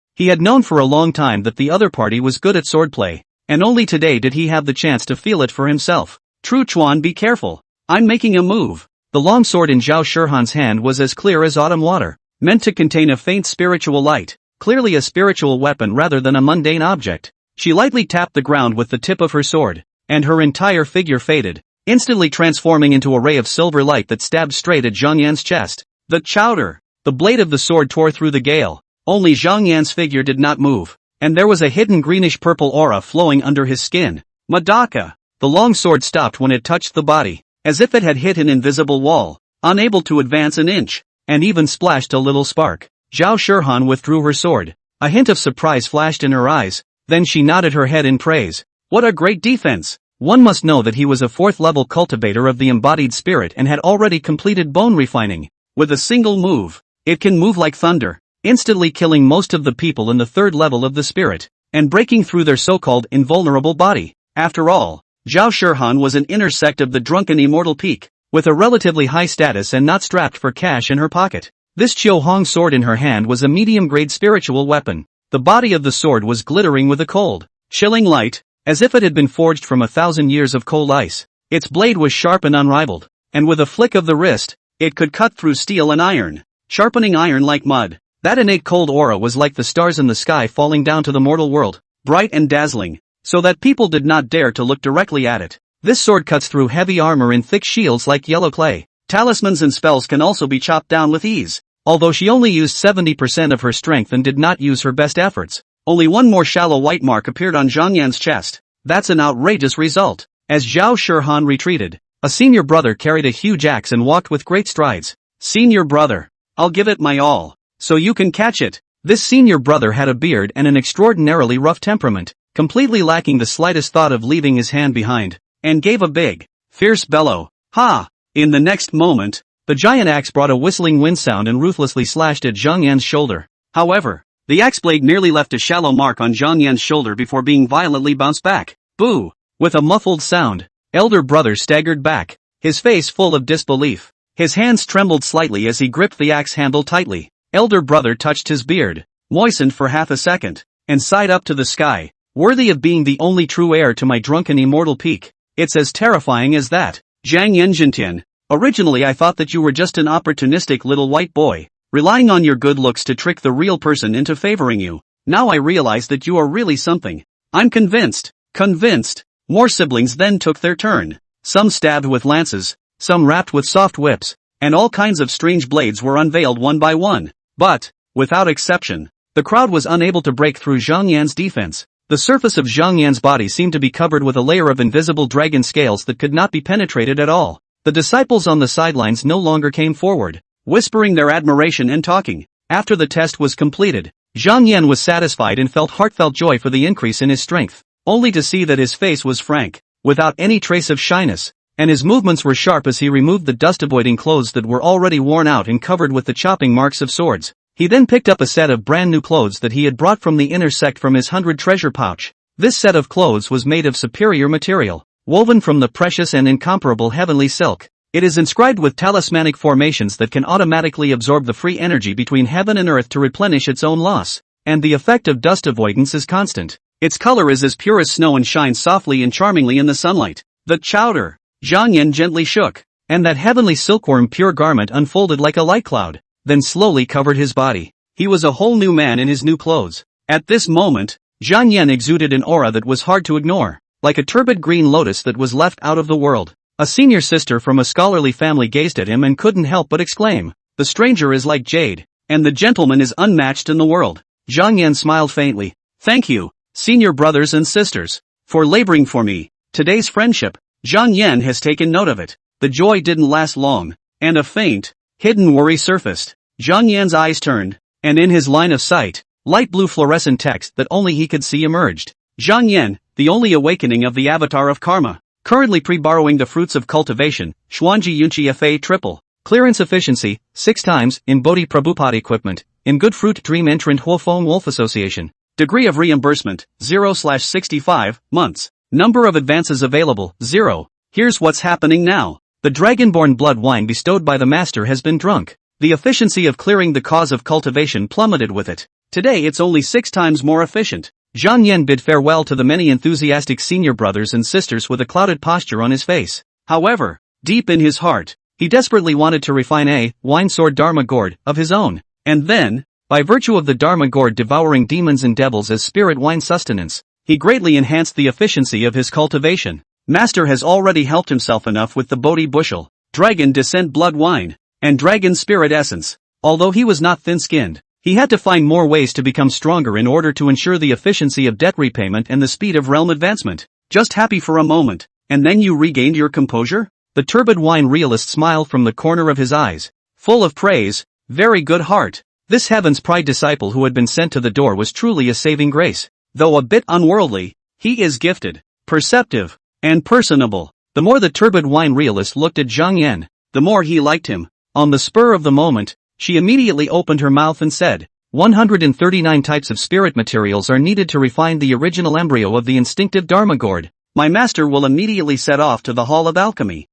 He had known for a long time that the other party was good at swordplay, and only today did he have the chance to feel it for himself. True Chuan, be careful. I'm making a move. The long sword in Zhao Shihan's hand was as clear as autumn water, meant to contain a faint spiritual light, clearly a spiritual weapon rather than a mundane object. She lightly tapped the ground with the tip of her sword, and her entire figure faded, instantly transforming into a ray of silver light that stabbed straight at Zhang Yan's chest. The chowder! The blade of the sword tore through the gale. Only Zhang Yan's figure did not move, and there was a hidden greenish-purple aura flowing under his skin. Madaka! The long sword stopped when it touched the body, as if it had hit an invisible wall, unable to advance an inch, and even splashed a little spark. Zhao Shihan withdrew her sword. A hint of surprise flashed in her eyes, then she nodded her head in praise. What a great defense! One must know that he was a 4th-level cultivator of the embodied spirit and had already completed bone refining. With a single move, it can move like thunder, instantly killing most of the people in the 3rd level of the spirit, and breaking through their so-called invulnerable body. After all, Zhao Shihan was an inner sect of the drunken immortal peak, with a relatively high status and not strapped for cash in her pocket. This Qiu Hong sword in her hand was a medium-grade spiritual weapon. The body of the sword was glittering with a cold, chilling light, as if it had been forged from 1,000 years of cold ice. Its blade was sharp and unrivaled, and with a flick of the wrist, it could cut through steel and iron, sharpening iron like mud. That innate cold aura was like the stars in the sky falling down to the mortal world, bright and dazzling, so that people did not dare to look directly at it. This sword cuts through heavy armor in thick shields like yellow clay. Talismans and spells can also be chopped down with ease. Although she only used 70% of her strength and did not use her best efforts, only one more shallow white mark appeared on Zhang Yan's chest. That's an outrageous result. As Zhao Shihan retreated, a senior brother carried a huge axe and walked with great strides. Senior brother, I'll give it my all, so you can catch it. This senior brother had a beard and an extraordinarily rough temperament, completely lacking the slightest thought of leaving his hand behind, and gave a big, fierce bellow. Ha! In the next moment, the giant axe brought a whistling wind sound and ruthlessly slashed at Zhang Yan's shoulder. However, the axe blade merely left a shallow mark on Zhang Yan's shoulder before being violently bounced back. Boo! With a muffled sound, elder brother staggered back, his face full of disbelief. His hands trembled slightly as he gripped the axe handle tightly. Elder brother touched his beard, moistened for half a second, and sighed up to the sky. Worthy of being the only true heir to my drunken immortal peak. It's as terrifying as that. Zhang Yanjintian, originally I thought that you were just an opportunistic little white boy, relying on your good looks to trick the real person into favoring you. Now I realize that you are really something. I'm convinced. Convinced. More siblings then took their turn. Some stabbed with lances, some rapped with soft whips, and all kinds of strange blades were unveiled one by one. But, without exception, The crowd was unable to break through Zhang Yan's defense. The surface of Zhang Yan's body seemed to be covered with a layer of invisible dragon scales that could not be penetrated at all. The disciples on the sidelines no longer came forward, whispering their admiration and talking. After the test was completed, Zhang Yan was satisfied and felt heartfelt joy for the increase in his strength, only to see that his face was frank, without any trace of shyness, and his movements were sharp as he removed the dust-avoiding clothes that were already worn out and covered with the chopping marks of swords. He then picked up a set of brand new clothes that he had brought from the inner sect from his 100 treasure pouch. This set of clothes was made of superior material, woven from the precious and incomparable heavenly silk. It is inscribed with talismanic formations that can automatically absorb the free energy between heaven and earth to replenish its own loss, and the effect of dust avoidance is constant. Its color is as pure as snow and shines softly and charmingly in the sunlight. The chowder, Zhang Yan gently shook, and that heavenly silkworm pure garment unfolded like a light cloud, then slowly covered his body. He was a whole new man in his new clothes. At this moment, Zhang Yan exuded an aura that was hard to ignore, like a turbid green lotus that was left out of the world. A senior sister from a scholarly family gazed at him and couldn't help but exclaim, "The stranger is like jade, and the gentleman is unmatched in the world." Zhang Yan smiled faintly. "Thank you, senior brothers and sisters, for laboring for me. Today's friendship." Zhang Yan has taken note of it. The joy didn't last long, and a faint, hidden worry surfaced. Zhang Yan's eyes turned, and in his line of sight, light blue fluorescent text that only he could see emerged. Zhang Yan, the only awakening of the avatar of karma. Currently pre-borrowing the fruits of cultivation, Xuanji Yunchi Fa triple. Clearance efficiency, 6 times, in Bodhi Prabhupada equipment, in Good Fruit Dream Entrant Huofeng Wolf Association. Degree of reimbursement, 0/65 months. Number of advances available, 0. Here's what's happening now. The dragonborn blood wine bestowed by the master has been drunk. The efficiency of clearing the cause of cultivation plummeted with it. Today it's only 6 times more efficient. Zhang Yan bid farewell to the many enthusiastic senior brothers and sisters with a clouded posture on his face. However, deep in his heart, he desperately wanted to refine a wine sword Dharma gourd of his own, and then, by virtue of the Dharma gourd devouring demons and devils as spirit wine sustenance, he greatly enhanced the efficiency of his cultivation. Master has already helped himself enough with the Bodhi bushel, dragon descent blood wine, and dragon spirit essence. Although he was not thin-skinned, he had to find more ways to become stronger in order to ensure the efficiency of debt repayment and the speed of realm advancement. Just happy for a moment, and then you regained your composure? The turbid wine realist smiled from the corner of his eyes, full of praise. Very good heart. This heaven's pride disciple who had been sent to the door was truly a saving grace. Though a bit unworldly, he is gifted, perceptive, and personable. The more the turbid wine realist looked at Zhang Yan, the more he liked him. On the spur of the moment, she immediately opened her mouth and said, 139 types of spirit materials are needed to refine the original embryo of the instinctive Dharma gourd. My master will immediately set off to the Hall of Alchemy,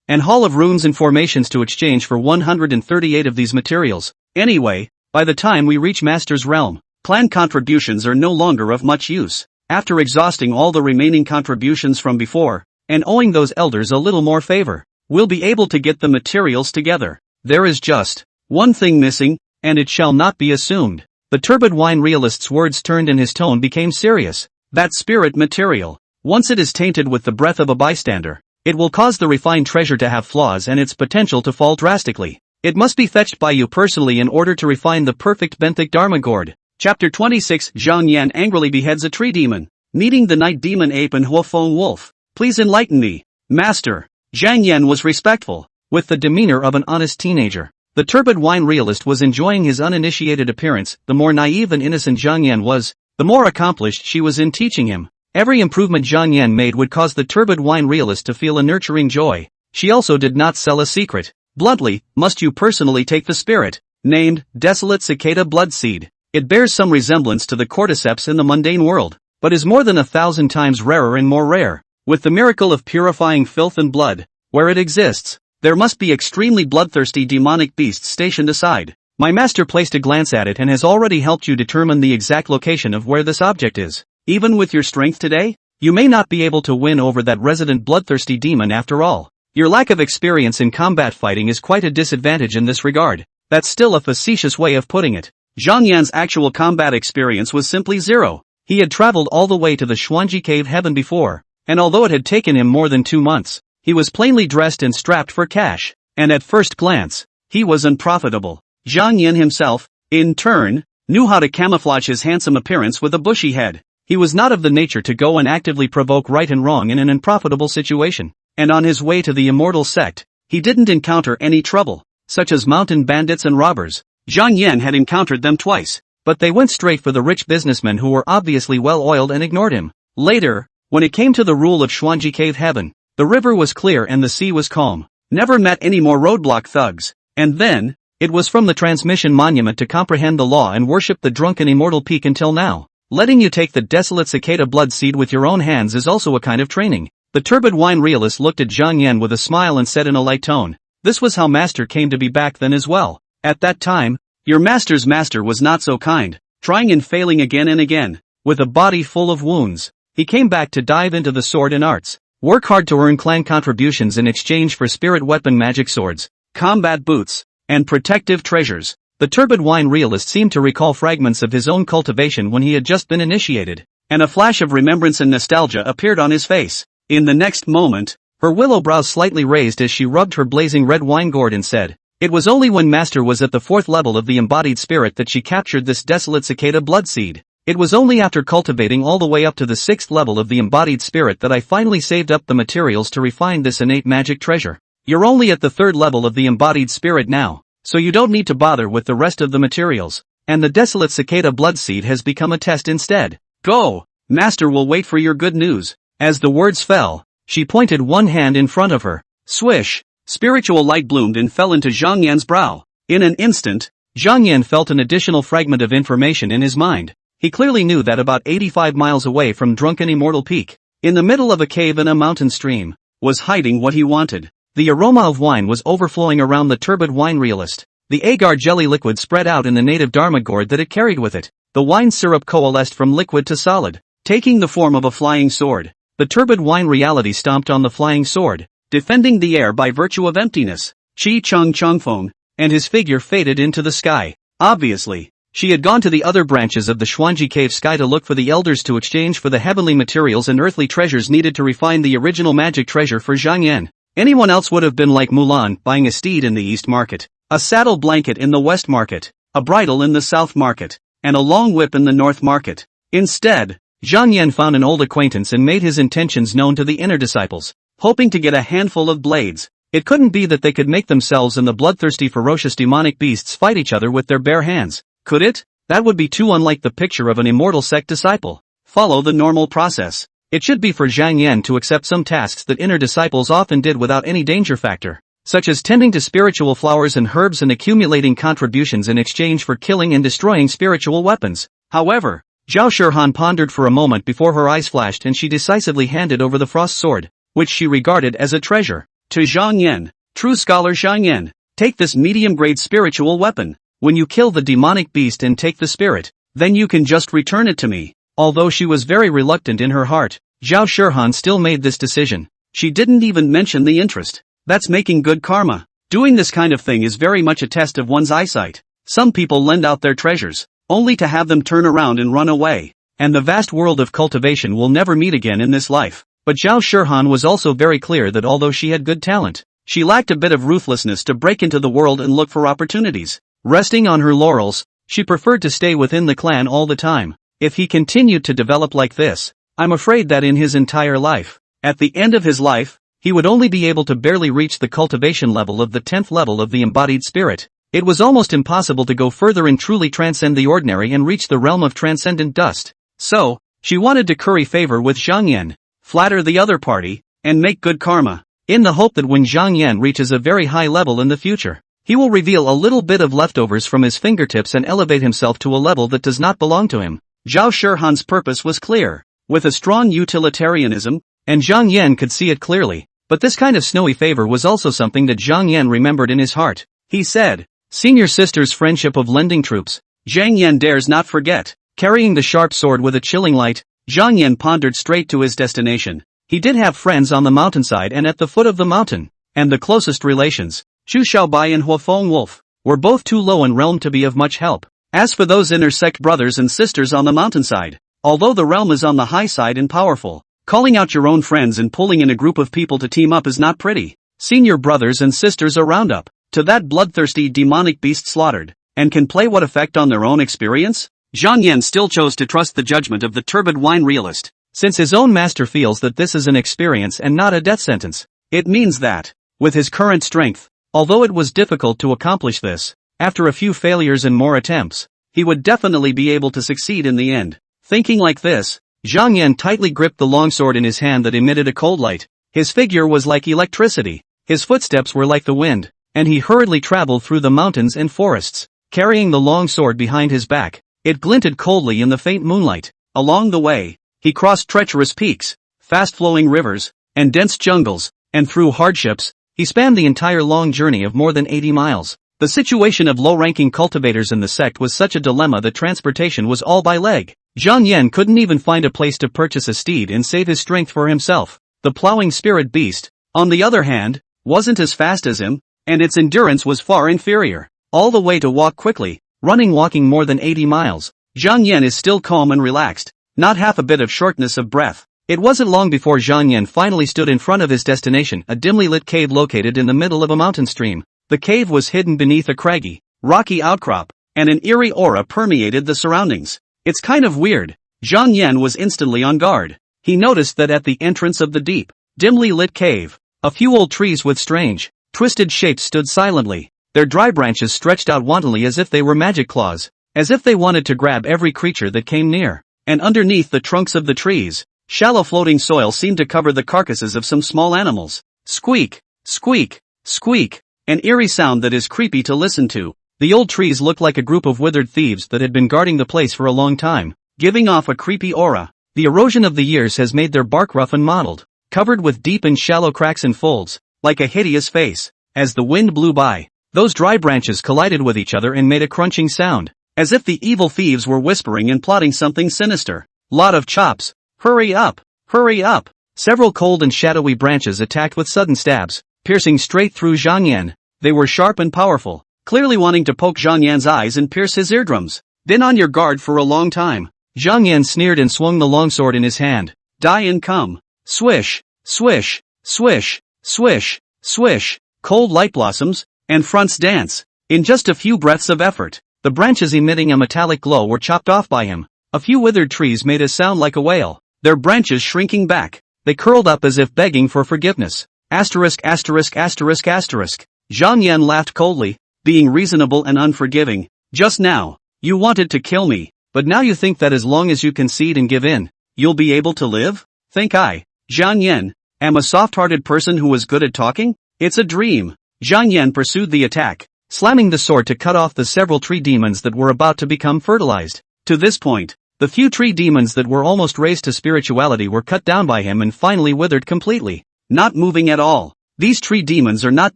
and Hall of Runes and Formations to exchange for 138 of these materials. Anyway, by the time we reach Master's realm, clan contributions are no longer of much use. After exhausting all the remaining contributions from before, and owing those elders a little more favor, we'll be able to get the materials together. There is just one thing missing, and it shall not be assumed. The turbid wine realist's words turned and his tone became serious. That spirit material, once it is tainted with the breath of a bystander, it will cause the refined treasure to have flaws and its potential to fall drastically. It must be fetched by you personally in order to refine the perfect benthic Dharma gourd. Chapter 26. Zhang Yan angrily beheads a tree demon. Meeting the night demon ape and Huofeng wolf. Please enlighten me, Master. Zhang Yan was respectful, with the demeanor of an honest teenager. The turbid wine realist was enjoying his uninitiated appearance. The more naive and innocent Zhang Yan was, the more accomplished she was in teaching him. Every improvement Zhang Yan made would cause the turbid wine realist to feel a nurturing joy. She also did not sell a secret. Bluntly, must you personally take the spirit, named Desolate Cicada Blood Seed. It bears some resemblance to the cordyceps in the mundane world, but is more than 1,000 times rarer and more rare. With the miracle of purifying filth and blood, where it exists, there must be extremely bloodthirsty demonic beasts stationed aside. My master placed a glance at it and has already helped you determine the exact location of where this object is. Even with your strength today, you may not be able to win over that resident bloodthirsty demon after all. Your lack of experience in combat fighting is quite a disadvantage in this regard. That's still a facetious way of putting it. Zhang Yan's actual combat experience was simply zero. He had traveled all the way to the Xuanji Cave Heaven before, and although it had taken him more than 2 months, he was plainly dressed and strapped for cash, and at first glance, he was unprofitable. Zhang Yan himself, in turn, knew how to camouflage his handsome appearance with a bushy head. He was not of the nature to go and actively provoke right and wrong in an unprofitable situation. And on his way to the immortal sect, he didn't encounter any trouble, such as mountain bandits and robbers. Zhang Yan had encountered them twice, but they went straight for the rich businessmen who were obviously well-oiled and ignored him. Later, when it came to the rule of Xuanji Cave Heaven, the river was clear and the sea was calm. Never met any more roadblock thugs. And then, it was from the transmission monument to comprehend the law and worship the drunken immortal peak until now. Letting you take the desolate cicada blood seed with your own hands is also a kind of training. The turbid wine realist looked at Zhang Yan with a smile and said in a light tone, "This was how master came to be back then as well. At that time, your master's master was not so kind, trying and failing again and again. With a body full of wounds, he came back to dive into the sword and arts, work hard to earn clan contributions in exchange for spirit weapon magic swords, combat boots, and protective treasures." The turbid wine realist seemed to recall fragments of his own cultivation when he had just been initiated, and a flash of remembrance and nostalgia appeared on his face. In the next moment, her willow brows slightly raised as she rubbed her blazing red wine gourd and said, "It was only when master was at the 4th level of the embodied spirit that she captured this desolate cicada blood seed. It was only after cultivating all the way up to the 6th level of the embodied spirit that I finally saved up the materials to refine this innate magic treasure. You're only at the 3rd level of the embodied spirit now, so you don't need to bother with the rest of the materials, and the desolate cicada blood seed has become a test instead. Go! Master will wait for your good news." As the words fell, she pointed one hand in front of her. Swish! Spiritual light bloomed and fell into Zhang Yan's brow. In an instant, Zhang Yan felt an additional fragment of information in his mind. He clearly knew that about 85 miles away from Drunken Immortal Peak, in the middle of a cave and a mountain stream, was hiding what he wanted. The aroma of wine was overflowing around the turbid wine realist. The agar jelly liquid spread out in the native dharma gourd that it carried with it. The wine syrup coalesced from liquid to solid, taking the form of a flying sword. The turbid wine reality stomped on the flying sword, defending the air by virtue of emptiness. Chi Chung Chungfeng, and his figure faded into the sky. Obviously, she had gone to the other branches of the Xuanji Cave sky to look for the elders to exchange for the heavenly materials and earthly treasures needed to refine the original magic treasure for Zhang Yan. Anyone else would have been like Mulan, buying a steed in the East Market, a saddle blanket in the West Market, a bridle in the South Market, and a long whip in the North Market. Instead, Zhang Yan found an old acquaintance and made his intentions known to the inner disciples, hoping to get a handful of blades. It couldn't be that they could make themselves and the bloodthirsty ferocious demonic beasts fight each other with their bare hands, could it? That would be too unlike the picture of an immortal sect disciple. Follow the normal process. It should be for Zhang Yan to accept some tasks that inner disciples often did without any danger factor, such as tending to spiritual flowers and herbs and accumulating contributions in exchange for killing and destroying spiritual weapons. However, Zhao Shihan pondered for a moment before her eyes flashed and she decisively handed over the frost sword, which she regarded as a treasure, to Zhang Yan. "True scholar Zhang Yan, take this medium-grade spiritual weapon. When you kill the demonic beast and take the spirit, then you can just return it to me." Although she was very reluctant in her heart, Zhao Shihan still made this decision. She didn't even mention the interest. That's making good karma. Doing this kind of thing is very much a test of one's eyesight. Some people lend out their treasures, only to have them turn around and run away. And the vast world of cultivation will never meet again in this life. But Zhao Shihan was also very clear that although she had good talent, she lacked a bit of ruthlessness to break into the world and look for opportunities. Resting on her laurels, she preferred to stay within the clan all the time. If he continued to develop like this, I'm afraid that in his entire life, at the end of his life, he would only be able to barely reach the cultivation level of the 10th level of the embodied spirit. It was almost impossible to go further and truly transcend the ordinary and reach the realm of transcendent dust. So, she wanted to curry favor with Zhang Yan, flatter the other party, and make good karma, in the hope that when Zhang Yan reaches a very high level in the future, he will reveal a little bit of leftovers from his fingertips and elevate himself to a level that does not belong to him. Zhao Shihan's purpose was clear, with a strong utilitarianism, and Zhang Yan could see it clearly, but this kind of snowy favor was also something that Zhang Yan remembered in his heart. He said, "Senior sister's friendship of lending troops, Zhang Yan dares not forget." Carrying the sharp sword with a chilling light, Zhang Yan pondered straight to his destination. He did have friends on the mountainside and at the foot of the mountain, and the closest relations, Zhu Xiaobai and Huafeng Wolf, were both too low in realm to be of much help. As for those intersect brothers and sisters on the mountainside, although the realm is on the high side and powerful, calling out your own friends and pulling in a group of people to team up is not pretty. Senior brothers and sisters are round up to that bloodthirsty demonic beast slaughtered, and can play what effect on their own experience? Zhang Yan still chose to trust the judgment of the turbid wine realist, since his own master feels that this is an experience and not a death sentence. It means that, with his current strength, although it was difficult to accomplish this, after a few failures and more attempts, he would definitely be able to succeed in the end. Thinking like this, Zhang Yan tightly gripped the longsword in his hand that emitted a cold light. His figure was like electricity, his footsteps were like the wind, and he hurriedly traveled through the mountains and forests, carrying the long sword behind his back. It glinted coldly in the faint moonlight. Along the way, he crossed treacherous peaks, fast-flowing rivers, and dense jungles, and through hardships, he spanned the entire long journey of more than 80 miles. The situation of low-ranking cultivators in the sect was such a dilemma that transportation was all by leg. Zhang Yan couldn't even find a place to purchase a steed and save his strength for himself. The plowing spirit beast, on the other hand, wasn't as fast as him, and its endurance was far inferior. All the way to walk quickly, walking more than 80 miles, Zhang Yan is still calm and relaxed, not half a bit of shortness of breath. It wasn't long before Zhang Yan finally stood in front of his destination, a dimly lit cave located in the middle of a mountain stream. The cave was hidden beneath a craggy, rocky outcrop, and an eerie aura permeated the surroundings. It's kind of weird. Zhang Yan was instantly on guard. He noticed that at the entrance of the deep, dimly lit cave, a few old trees with strange, twisted shapes stood silently. Their dry branches stretched out wantonly as if they were magic claws, as if they wanted to grab every creature that came near. And underneath the trunks of the trees, shallow floating soil seemed to cover the carcasses of some small animals. Squeak, squeak, squeak, an eerie sound that is creepy to listen to. The old trees looked like a group of withered thieves that had been guarding the place for a long time, giving off a creepy aura. The erosion of the years has made their bark rough and mottled, covered with deep and shallow cracks and folds, like a hideous face. As the wind blew by, those dry branches collided with each other and made a crunching sound, as if the evil thieves were whispering and plotting something sinister. Lot of chops. Hurry up! Hurry up! Several cold and shadowy branches attacked with sudden stabs, piercing straight through Zhang Yan. They were sharp and powerful, clearly wanting to poke Zhang Yan's eyes and pierce his eardrums. Been on your guard for a long time. Zhang Yan sneered and swung the longsword in his hand. Die and come. Swish, swish, swish, swish, swish. Cold light blossoms, and fronts dance. In just a few breaths of effort, the branches emitting a metallic glow were chopped off by him. A few withered trees made a sound like a wail, their branches shrinking back. They curled up as if begging for forgiveness. Asterisk asterisk asterisk asterisk. Zhang Yan laughed coldly, being reasonable and unforgiving. Just now, you wanted to kill me, but now you think that as long as you concede and give in, you'll be able to live? Think I, Zhang Yan, am a soft-hearted person who is good at talking? It's a dream. Zhang Yan pursued the attack, slamming the sword to cut off the several tree demons that were about to become fertilized. To this point, the few tree demons that were almost raised to spirituality were cut down by him and finally withered completely, not moving at all. These tree demons are not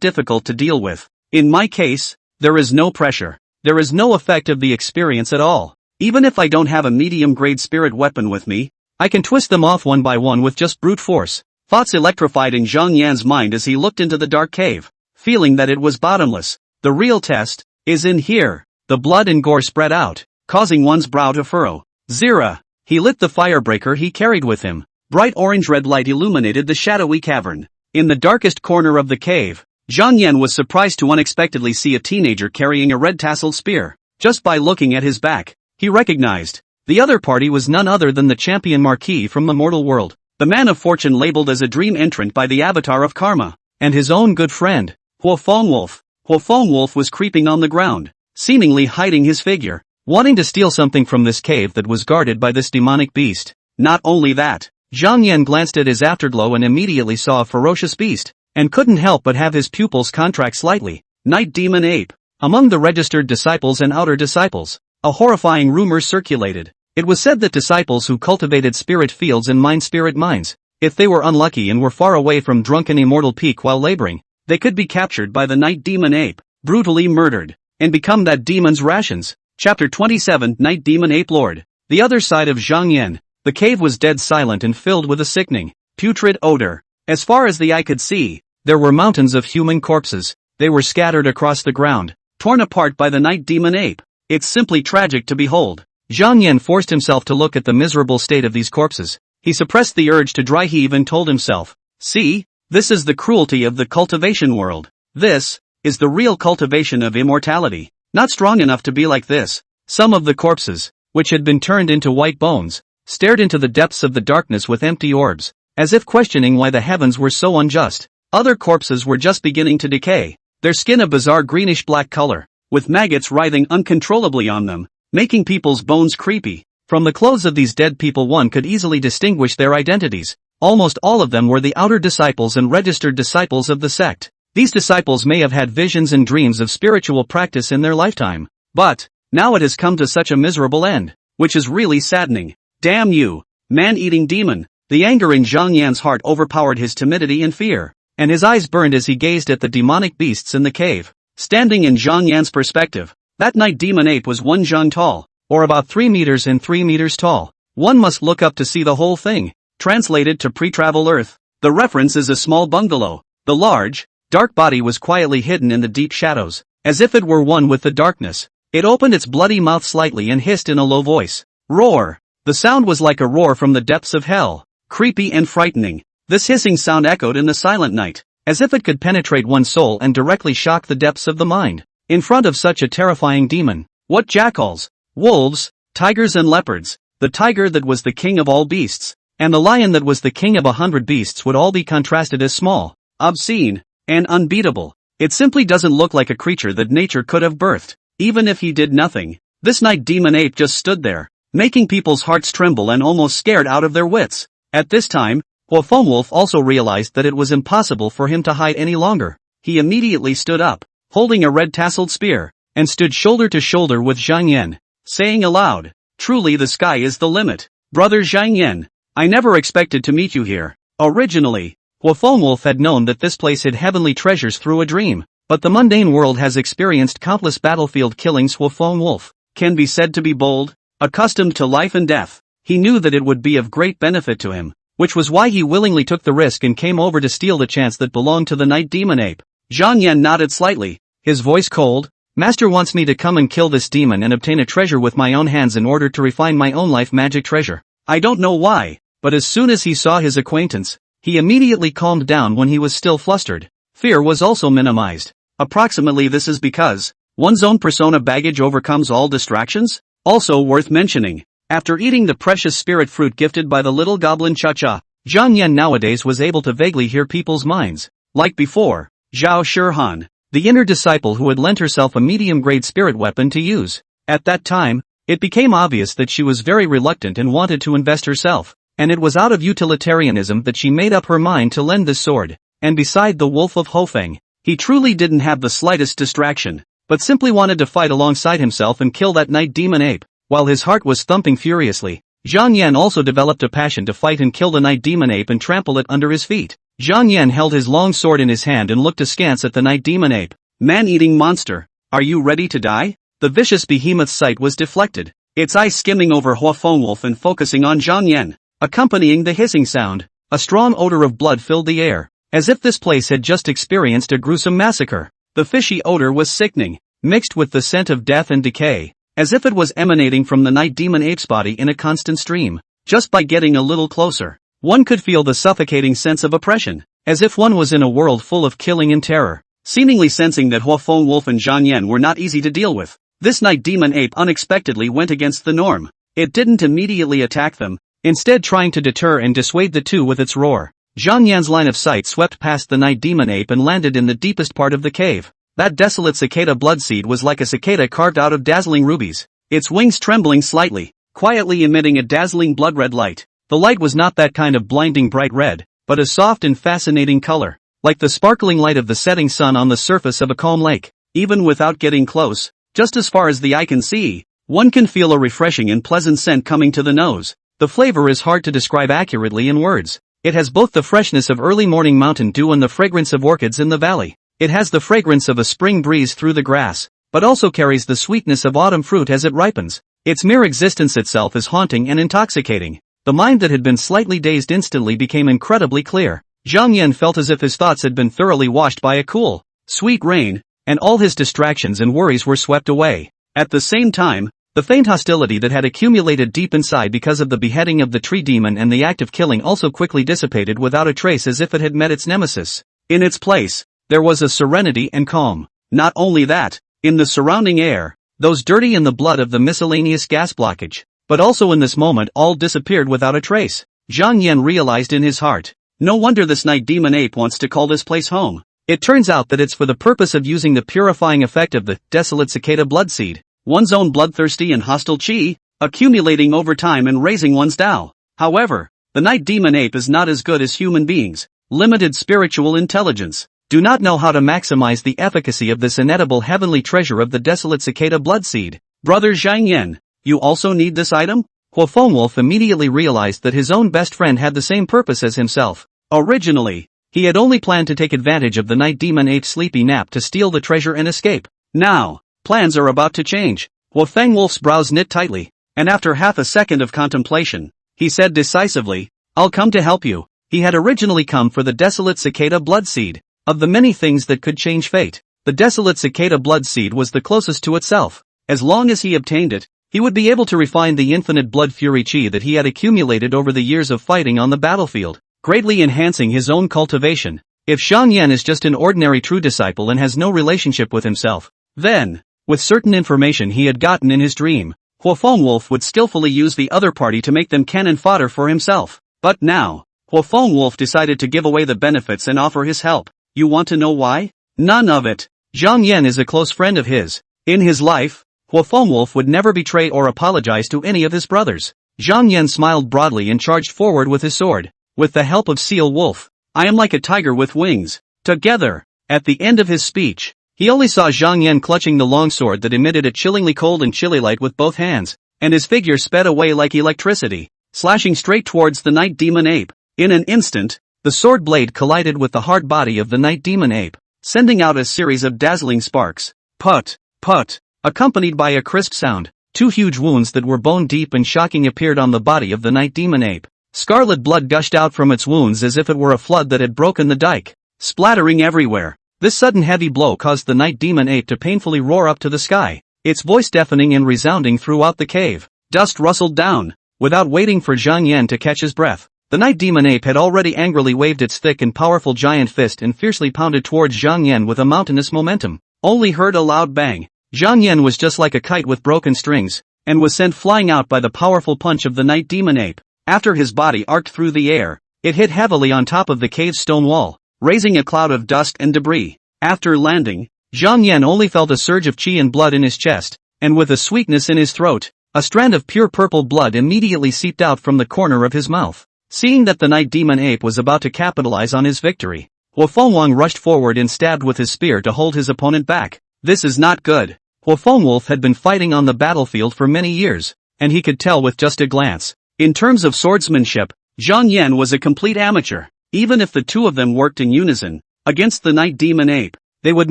difficult to deal with. In my case, there is no pressure. There is no effect of the experience at all. Even if I don't have a medium-grade spirit weapon with me, I can twist them off one by one with just brute force. Thoughts electrified in Zhang Yan's mind as he looked into the dark cave, feeling that it was bottomless. The real test is in here. The blood and gore spread out, causing one's brow to furrow. Zira. He lit the firebreaker he carried with him. Bright orange-red light illuminated the shadowy cavern. In the darkest corner of the cave, Zhang Yan was surprised to unexpectedly see a teenager carrying a red-tasseled spear. Just by looking at his back, he recognized. The other party was none other than the champion Marquis from the mortal world. The man of fortune labeled as a dream entrant by the avatar of karma, and his own good friend, Huo Fengwolf. Huo Fengwolf was creeping on the ground, seemingly hiding his figure, wanting to steal something from this cave that was guarded by this demonic beast. Not only that, Zhang Yan glanced at his afterglow and immediately saw a ferocious beast, and couldn't help but have his pupils contract slightly. Night Demon Ape. Among the registered disciples and outer disciples, a horrifying rumor circulated. It was said that disciples who cultivated spirit fields and mined spirit mines, if they were unlucky and were far away from drunken immortal peak while laboring, they could be captured by the Night Demon Ape, brutally murdered, and become that demon's rations. Chapter 27 Night Demon Ape Lord. The other side of Zhang Yan. The cave was dead silent and filled with a sickening, putrid odor. As far as the eye could see, there were mountains of human corpses. They were scattered across the ground, torn apart by the Night Demon Ape. It's simply tragic to behold. Zhang Yan forced himself to look at the miserable state of these corpses. He suppressed the urge to dry heave and told himself, see, this is the cruelty of the cultivation world. This is the real cultivation of immortality. Not strong enough to be like this. Some of the corpses, which had been turned into white bones, stared into the depths of the darkness with empty orbs, as if questioning why the heavens were so unjust. Other corpses were just beginning to decay, their skin a bizarre greenish-black color, with maggots writhing uncontrollably on them, making people's bones creepy. From the clothes of these dead people one could easily distinguish their identities. Almost all of them were the outer disciples and registered disciples of the sect. These disciples may have had visions and dreams of spiritual practice in their lifetime. But, now it has come to such a miserable end, which is really saddening. Damn you, man-eating demon! The anger in Zhang Yan's heart overpowered his timidity and fear, and his eyes burned as he gazed at the demonic beasts in the cave. Standing in Zhang Yan's perspective, that night demon ape was 1 zhang tall, or about 3 meters and 3 meters tall. One must look up to see the whole thing. Translated to pre-travel Earth, the reference is a small bungalow. The large, dark body was quietly hidden in the deep shadows, as if it were one with the darkness. It opened its bloody mouth slightly and hissed in a low voice. Roar! The sound was like a roar from the depths of hell, creepy and frightening. This hissing sound echoed in the silent night, as if it could penetrate one's soul and directly shock the depths of the mind. In front of such a terrifying demon, what jackals, wolves, tigers and leopards, the tiger that was the king of all beasts, and the lion that was the king of 100 beasts would all be contrasted as small, obscene, and unbeatable. It simply doesn't look like a creature that nature could have birthed. Even if he did nothing, this night demon ape just stood there, making people's hearts tremble and almost scared out of their wits. At this time, Wolf also realized that it was impossible for him to hide any longer. He immediately stood up, holding a red-tasseled spear, and stood shoulder to shoulder with Zhang Yan, saying aloud, "Truly the sky is the limit. Brother Zhang Yan, I never expected to meet you here." Originally, Wolf had known that this place hid heavenly treasures through a dream, but the mundane world has experienced countless battlefield killings. Wolf can be said to be bold, accustomed to life and death. He knew that it would be of great benefit to him, which was why he willingly took the risk and came over to steal the chance that belonged to the night demon ape. Zhang Yan nodded slightly, his voice cold. "Master wants me to come and kill this demon and obtain a treasure with my own hands in order to refine my own life magic treasure. I don't know why, but as soon as he saw his acquaintance, he immediately calmed down when he was still flustered. Fear was also minimized. Approximately this is because one's own persona baggage overcomes all distractions. Also worth mentioning, after eating the precious spirit fruit gifted by the little goblin Cha-Cha, Zhang Yan nowadays was able to vaguely hear people's minds. Like before, Zhao Shihan, the inner disciple who had lent herself a medium-grade spirit weapon to use. At that time, it became obvious that she was very reluctant and wanted to invest herself, and it was out of utilitarianism that she made up her mind to lend this sword. And beside the Wolf of Hofeng, he truly didn't have the slightest distraction, but simply wanted to fight alongside himself and kill that night demon ape. While his heart was thumping furiously, Zhang Yan also developed a passion to fight and kill the night demon ape and trample it under his feet. Zhang Yan held his long sword in his hand and looked askance at the night demon ape. "Man-eating monster, are you ready to die?" The vicious behemoth's sight was deflected, its eyes skimming over Wolf and focusing on Zhang Yan. Accompanying the hissing sound, a strong odor of blood filled the air, as if this place had just experienced a gruesome massacre. The fishy odor was sickening, mixed with the scent of death and decay, as if it was emanating from the night demon ape's body in a constant stream. Just by getting a little closer, one could feel the suffocating sense of oppression, as if one was in a world full of killing and terror. Seemingly sensing that Wolf and Zhang Yan were not easy to deal with, this night demon ape unexpectedly went against the norm. It didn't immediately attack them, instead trying to deter and dissuade the two with its roar. Zhang Yan's line of sight swept past the night demon ape and landed in the deepest part of the cave. That desolate cicada bloodseed was like a cicada carved out of dazzling rubies, its wings trembling slightly, quietly emitting a dazzling blood-red light. The light was not that kind of blinding bright red, but a soft and fascinating color, like the sparkling light of the setting sun on the surface of a calm lake. Even without getting close, just as far as the eye can see, one can feel a refreshing and pleasant scent coming to the nose. The flavor is hard to describe accurately in words. It has both the freshness of early morning mountain dew and the fragrance of orchids in the valley. It has the fragrance of a spring breeze through the grass, but also carries the sweetness of autumn fruit as it ripens. Its mere existence itself is haunting and intoxicating. The mind that had been slightly dazed instantly became incredibly clear. Zhang Yan felt as if his thoughts had been thoroughly washed by a cool, sweet rain, and all his distractions and worries were swept away. At the same time, the faint hostility that had accumulated deep inside because of the beheading of the tree demon and the act of killing also quickly dissipated without a trace, as if it had met its nemesis. In its place, there was a serenity and calm. Not only that, in the surrounding air, those dirty in the blood of the miscellaneous gas blockage. But also in this moment all disappeared without a trace. Zhang Yan realized in his heart. No wonder this night demon ape wants to call this place home. It turns out that it's for the purpose of using the purifying effect of the desolate cicada blood seed, one's own bloodthirsty and hostile chi, accumulating over time and raising one's Tao. However, the night demon ape is not as good as human beings, limited spiritual intelligence, do not know how to maximize the efficacy of this inedible heavenly treasure of the desolate cicada blood seed. Brother Zhang Yan, you also need this item? Huo Fengwolf immediately realized that his own best friend had the same purpose as himself. Originally, he had only planned to take advantage of the night demon ape's sleepy nap to steal the treasure and escape. Now, plans are about to change. Huo Fengwolf's brows knit tightly, and after half a second of contemplation, he said decisively, I'll come to help you. He had originally come for the desolate cicada blood seed. Of the many things that could change fate, the desolate cicada blood seed was the closest to itself. As long as he obtained it, he would be able to refine the infinite blood fury chi that he had accumulated over the years of fighting on the battlefield, greatly enhancing his own cultivation. If Zhang Yan is just an ordinary true disciple and has no relationship with himself, then, with certain information he had gotten in his dream, Huo Fengwolf would skillfully use the other party to make them cannon fodder for himself. But now, Huo Fengwolf decided to give away the benefits and offer his help. You want to know why? None of it. Zhang Yan is a close friend of his. In his life, Huo Fengwolf would never betray or apologize to any of his brothers. Zhang Yan smiled broadly and charged forward with his sword. With the help of Seal Wolf, I am like a tiger with wings. Together. At the end of his speech, he only saw Zhang Yan clutching the long sword that emitted a chillingly cold and chilly light with both hands, and his figure sped away like electricity, slashing straight towards the night demon ape. In an instant, the sword blade collided with the hard body of the night demon ape, sending out a series of dazzling sparks. Put, put, accompanied by a crisp sound. Two huge wounds that were bone deep and shocking appeared on the body of the night demon ape. Scarlet blood gushed out from its wounds as if it were a flood that had broken the dike, splattering everywhere. This sudden heavy blow caused the night demon ape to painfully roar up to the sky, its voice deafening and resounding throughout the cave. Dust rustled down. Without waiting for Zhang Yan to catch his breath, the night demon ape had already angrily waved its thick and powerful giant fist and fiercely pounded towards Zhang Yan with a mountainous momentum. Only heard a loud bang. Zhang Yan was just like a kite with broken strings, and was sent flying out by the powerful punch of the night demon ape. After his body arced through the air, it hit heavily on top of the cave's stone wall, raising a cloud of dust and debris. After landing, Zhang Yan only felt a surge of qi and blood in his chest, and with a sweetness in his throat, a strand of pure purple blood immediately seeped out from the corner of his mouth. Seeing that the night demon ape was about to capitalize on his victory, Huo Fengwang rushed forward and stabbed with his spear to hold his opponent back. This is not good. Huo Fengwolf had been fighting on the battlefield for many years, and he could tell with just a glance. In terms of swordsmanship, Zhang Yan was a complete amateur. Even if the two of them worked in unison, against the night demon ape, they would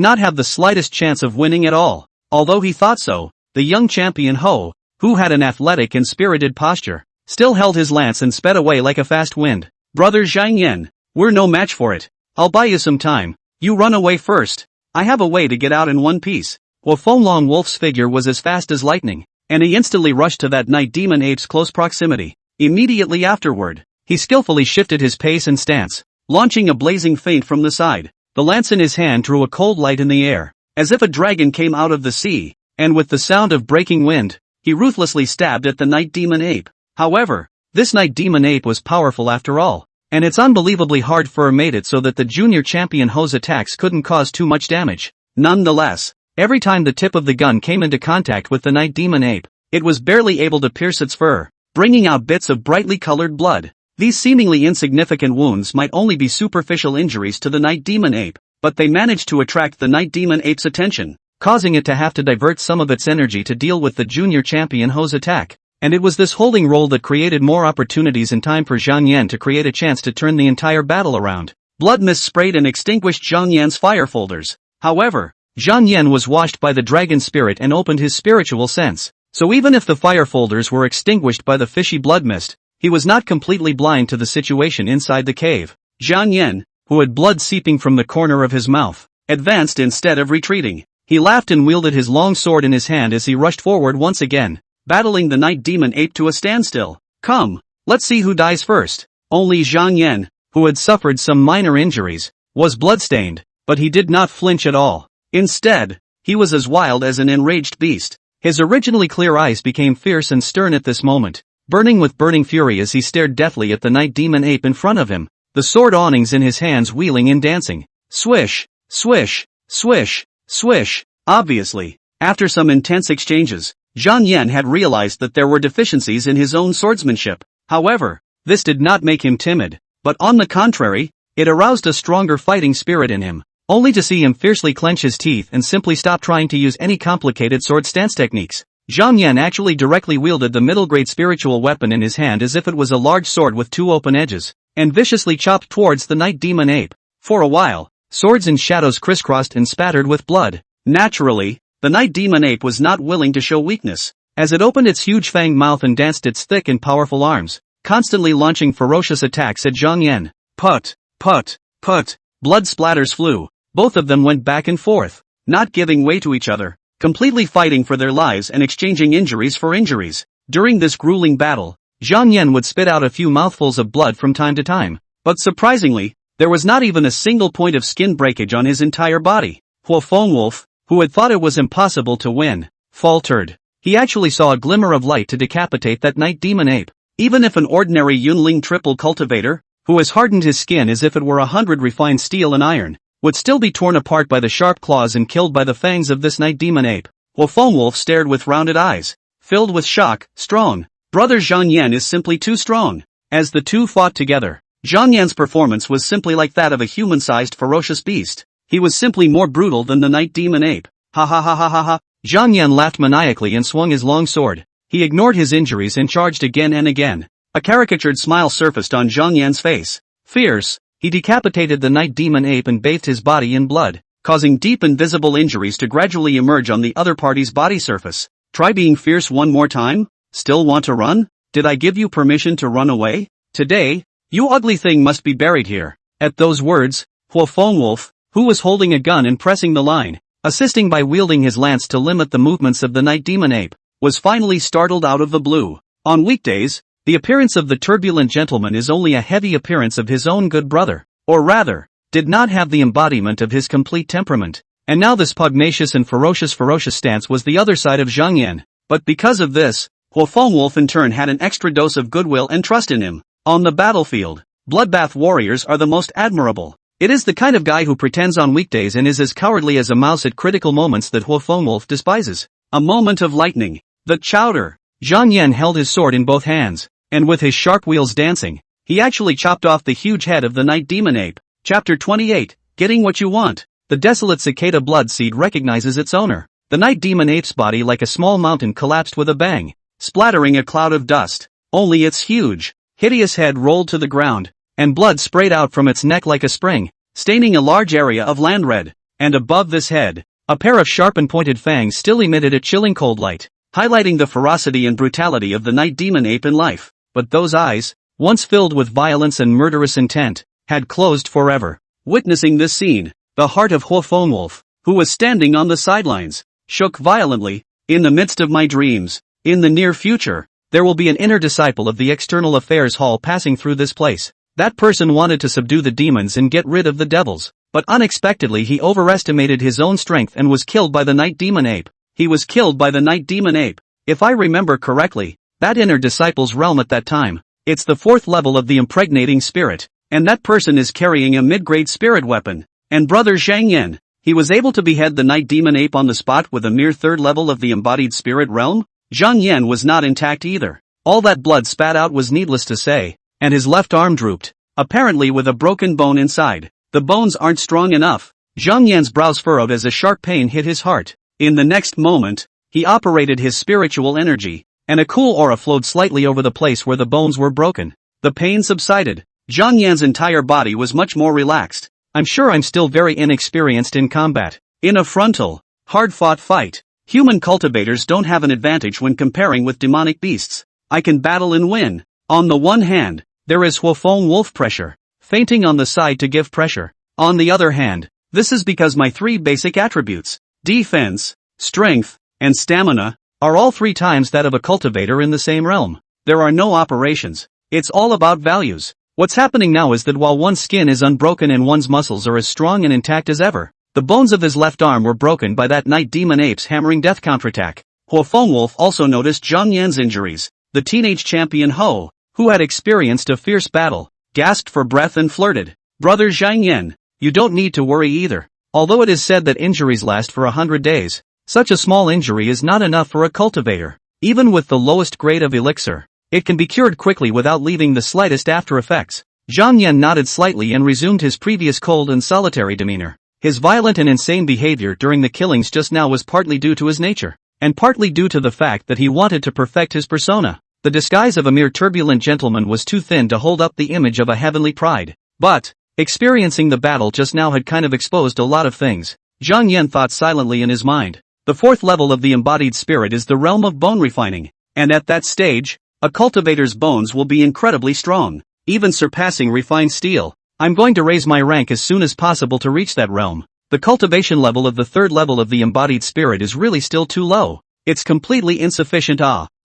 not have the slightest chance of winning at all. Although he thought so, the young champion Ho, who had an athletic and spirited posture, still held his lance and sped away like a fast wind. Brother Zhang Yan, we're no match for it. I'll buy you some time. You run away first. I have a way to get out in one piece. Huo Fengwolf's figure was as fast as lightning, and he instantly rushed to that night demon ape's close proximity. Immediately afterward, he skillfully shifted his pace and stance, launching a blazing feint from the side. The lance in his hand drew a cold light in the air, as if a dragon came out of the sea, and with the sound of breaking wind, he ruthlessly stabbed at the night demon ape. However, this night demon ape was powerful after all, and its unbelievably hard fur made it so that the junior champion Ho's attacks couldn't cause too much damage. Nonetheless, every time the tip of the gun came into contact with the night demon ape, it was barely able to pierce its fur, bringing out bits of brightly colored blood. These seemingly insignificant wounds might only be superficial injuries to the night demon ape, but they managed to attract the night demon ape's attention, causing it to have to divert some of its energy to deal with the junior champion Ho's attack. And it was this holding role that created more opportunities in time for Zhang Yan to create a chance to turn the entire battle around. Blood mist sprayed and extinguished Zhang Yan's fire folders. However, Zhang Yan was washed by the dragon spirit and opened his spiritual sense. So even if the fire folders were extinguished by the fishy blood mist, he was not completely blind to the situation inside the cave. Zhang Yan, who had blood seeping from the corner of his mouth, advanced instead of retreating. He laughed and wielded his long sword in his hand as he rushed forward once again, battling the night demon ape to a standstill. Come, let's see who dies first. Only Zhang Yan, who had suffered some minor injuries, was bloodstained, but he did not flinch at all. Instead, He was as wild as an enraged beast. His originally clear eyes became fierce and stern at this moment, burning with burning fury as he stared deathly at the night demon ape in front of him, the sword awnings in his hands wheeling and dancing. Swish, swish, swish, swish. Obviously, after some intense exchanges, Zhang Yan had realized that there were deficiencies in his own swordsmanship. However, this did not make him timid, but on the contrary, it aroused a stronger fighting spirit in him, only to see him fiercely clench his teeth and simply stop trying to use any complicated sword stance techniques. Zhang Yan actually directly wielded the middle-grade spiritual weapon in his hand as if it was a large sword with two open edges, and viciously chopped towards the night demon ape. For a while, swords and shadows crisscrossed and spattered with blood. Naturally, the night demon ape was not willing to show weakness, as it opened its huge fanged mouth and danced its thick and powerful arms, constantly launching ferocious attacks at Zhang Yan. Put, put, put. Blood splatters flew. Both of them went back and forth, not giving way to each other, completely fighting for their lives and exchanging injuries for injuries. During this grueling battle, Zhang Yan would spit out a few mouthfuls of blood from time to time, but surprisingly, there was not even a single point of skin breakage on his entire body. Huo Fengwolf, who had thought it was impossible to win, faltered. He actually saw a glimmer of light to decapitate that night demon ape. Even if an ordinary Yunling triple cultivator, who has hardened his skin as if it were 100 refined steel and iron, would still be torn apart by the sharp claws and killed by the fangs of this night demon ape. Huo Fengwolf stared with rounded eyes, filled with shock. Strong. Brother Zhang Yan is simply too strong. As the two fought together, Zhang Yan's performance was simply like that of a human-sized ferocious beast. He was simply more brutal than the night demon ape. Ha ha ha ha ha ha. Zhang Yan laughed maniacally and swung his long sword. He ignored his injuries and charged again and again. A caricatured smile surfaced on Zhang Yan's face. Fierce, he decapitated the night demon ape and bathed his body in blood, causing deep and visible injuries to gradually emerge on the other party's body surface. Try being fierce one more time? Still want to run? Did I give you permission to run away? Today, you ugly thing must be buried here. At those words, Huo Fengwolf, who was holding a gun and pressing the line, assisting by wielding his lance to limit the movements of the night demon ape, was finally startled out of the blue. On weekdays, the appearance of the turbulent gentleman is only a heavy appearance of his own good brother, or rather, did not have the embodiment of his complete temperament, and now this pugnacious and ferocious stance was the other side of Zhang Yan. But because of this, Huo Fengwolf in turn had an extra dose of goodwill and trust in him. On the battlefield, bloodbath warriors are the most admirable. It is the kind of guy who pretends on weekdays and is as cowardly as a mouse at critical moments that Huo Fengwolf despises. A moment of lightning. The chowder. Zhang Yan held his sword in both hands, and with his sharp wheels dancing, he actually chopped off the huge head of the night demon ape. Chapter 28, Getting What You Want. The desolate cicada blood seed recognizes its owner. The night demon ape's body like a small mountain collapsed with a bang, splattering a cloud of dust. Only its huge, hideous head rolled to the ground, and blood sprayed out from its neck like a spring, staining a large area of land red. And above this head, a pair of sharp and pointed fangs still emitted a chilling cold light, highlighting the ferocity and brutality of the night demon ape in life. But those eyes, once filled with violence and murderous intent, had closed forever. Witnessing this scene, the heart of Huo Fengwolf, who was standing on the sidelines, shook violently. In the midst of my dreams, in the near future, there will be an inner disciple of the External Affairs Hall passing through this place. That person wanted to subdue the demons and get rid of the devils, but unexpectedly he overestimated his own strength and was killed by the night demon ape. He was killed by the night demon ape. If I remember correctly, that inner disciple's realm at that time, it's the 4th level of the impregnating spirit, and that person is carrying a mid-grade spirit weapon. And brother Zhang Yan, he was able to behead the night demon ape on the spot with a mere 3rd level of the embodied spirit realm? Zhang Yan was not intact either. All that blood spat out was needless to say, and his left arm drooped, apparently with a broken bone inside. The bones aren't strong enough. Zhang Yan's brows furrowed as a sharp pain hit his heart. In the next moment, he operated his spiritual energy, and a cool aura flowed slightly over the place where the bones were broken. The pain subsided. Zhang Yan's entire body was much more relaxed. I'm sure I'm still very inexperienced in combat. In a frontal, hard-fought fight, human cultivators don't have an advantage when comparing with demonic beasts. I can battle and win. On the one hand, there is Huo Fengwolf pressure, feinting on the side to give pressure. On the other hand, this is because my 3 basic attributes, defense, strength, and stamina, are all 3 times that of a cultivator in the same realm. There are no operations. It's all about values. What's happening now is that while one's skin is unbroken and one's muscles are as strong and intact as ever, The bones of his left arm were broken by that night demon ape's hammering death counterattack. Huo Fengwolf also noticed Zhang Yan's injuries. The teenage champion Ho, who had experienced a fierce battle, gasped for breath and flirted. Brother Zhang Yan, you don't need to worry either. Although it is said that injuries last for 100 days, such a small injury is not enough for a cultivator. Even with the lowest grade of elixir, it can be cured quickly without leaving the slightest after effects. Zhang Yan nodded slightly and resumed his previous cold and solitary demeanor. His violent and insane behavior during the killings just now was partly due to his nature, and partly due to the fact that he wanted to perfect his persona. The disguise of a mere turbulent gentleman was too thin to hold up the image of a heavenly pride. But, experiencing the battle just now had kind of exposed a lot of things. Zhang Yan thought silently in his mind. The fourth level of the embodied spirit is the realm of bone refining, and at that stage, a cultivator's bones will be incredibly strong, even surpassing refined steel. I'm going to raise my rank as soon as possible to reach that realm. The cultivation level of the third level of the embodied spirit is really still too low. It's completely insufficient.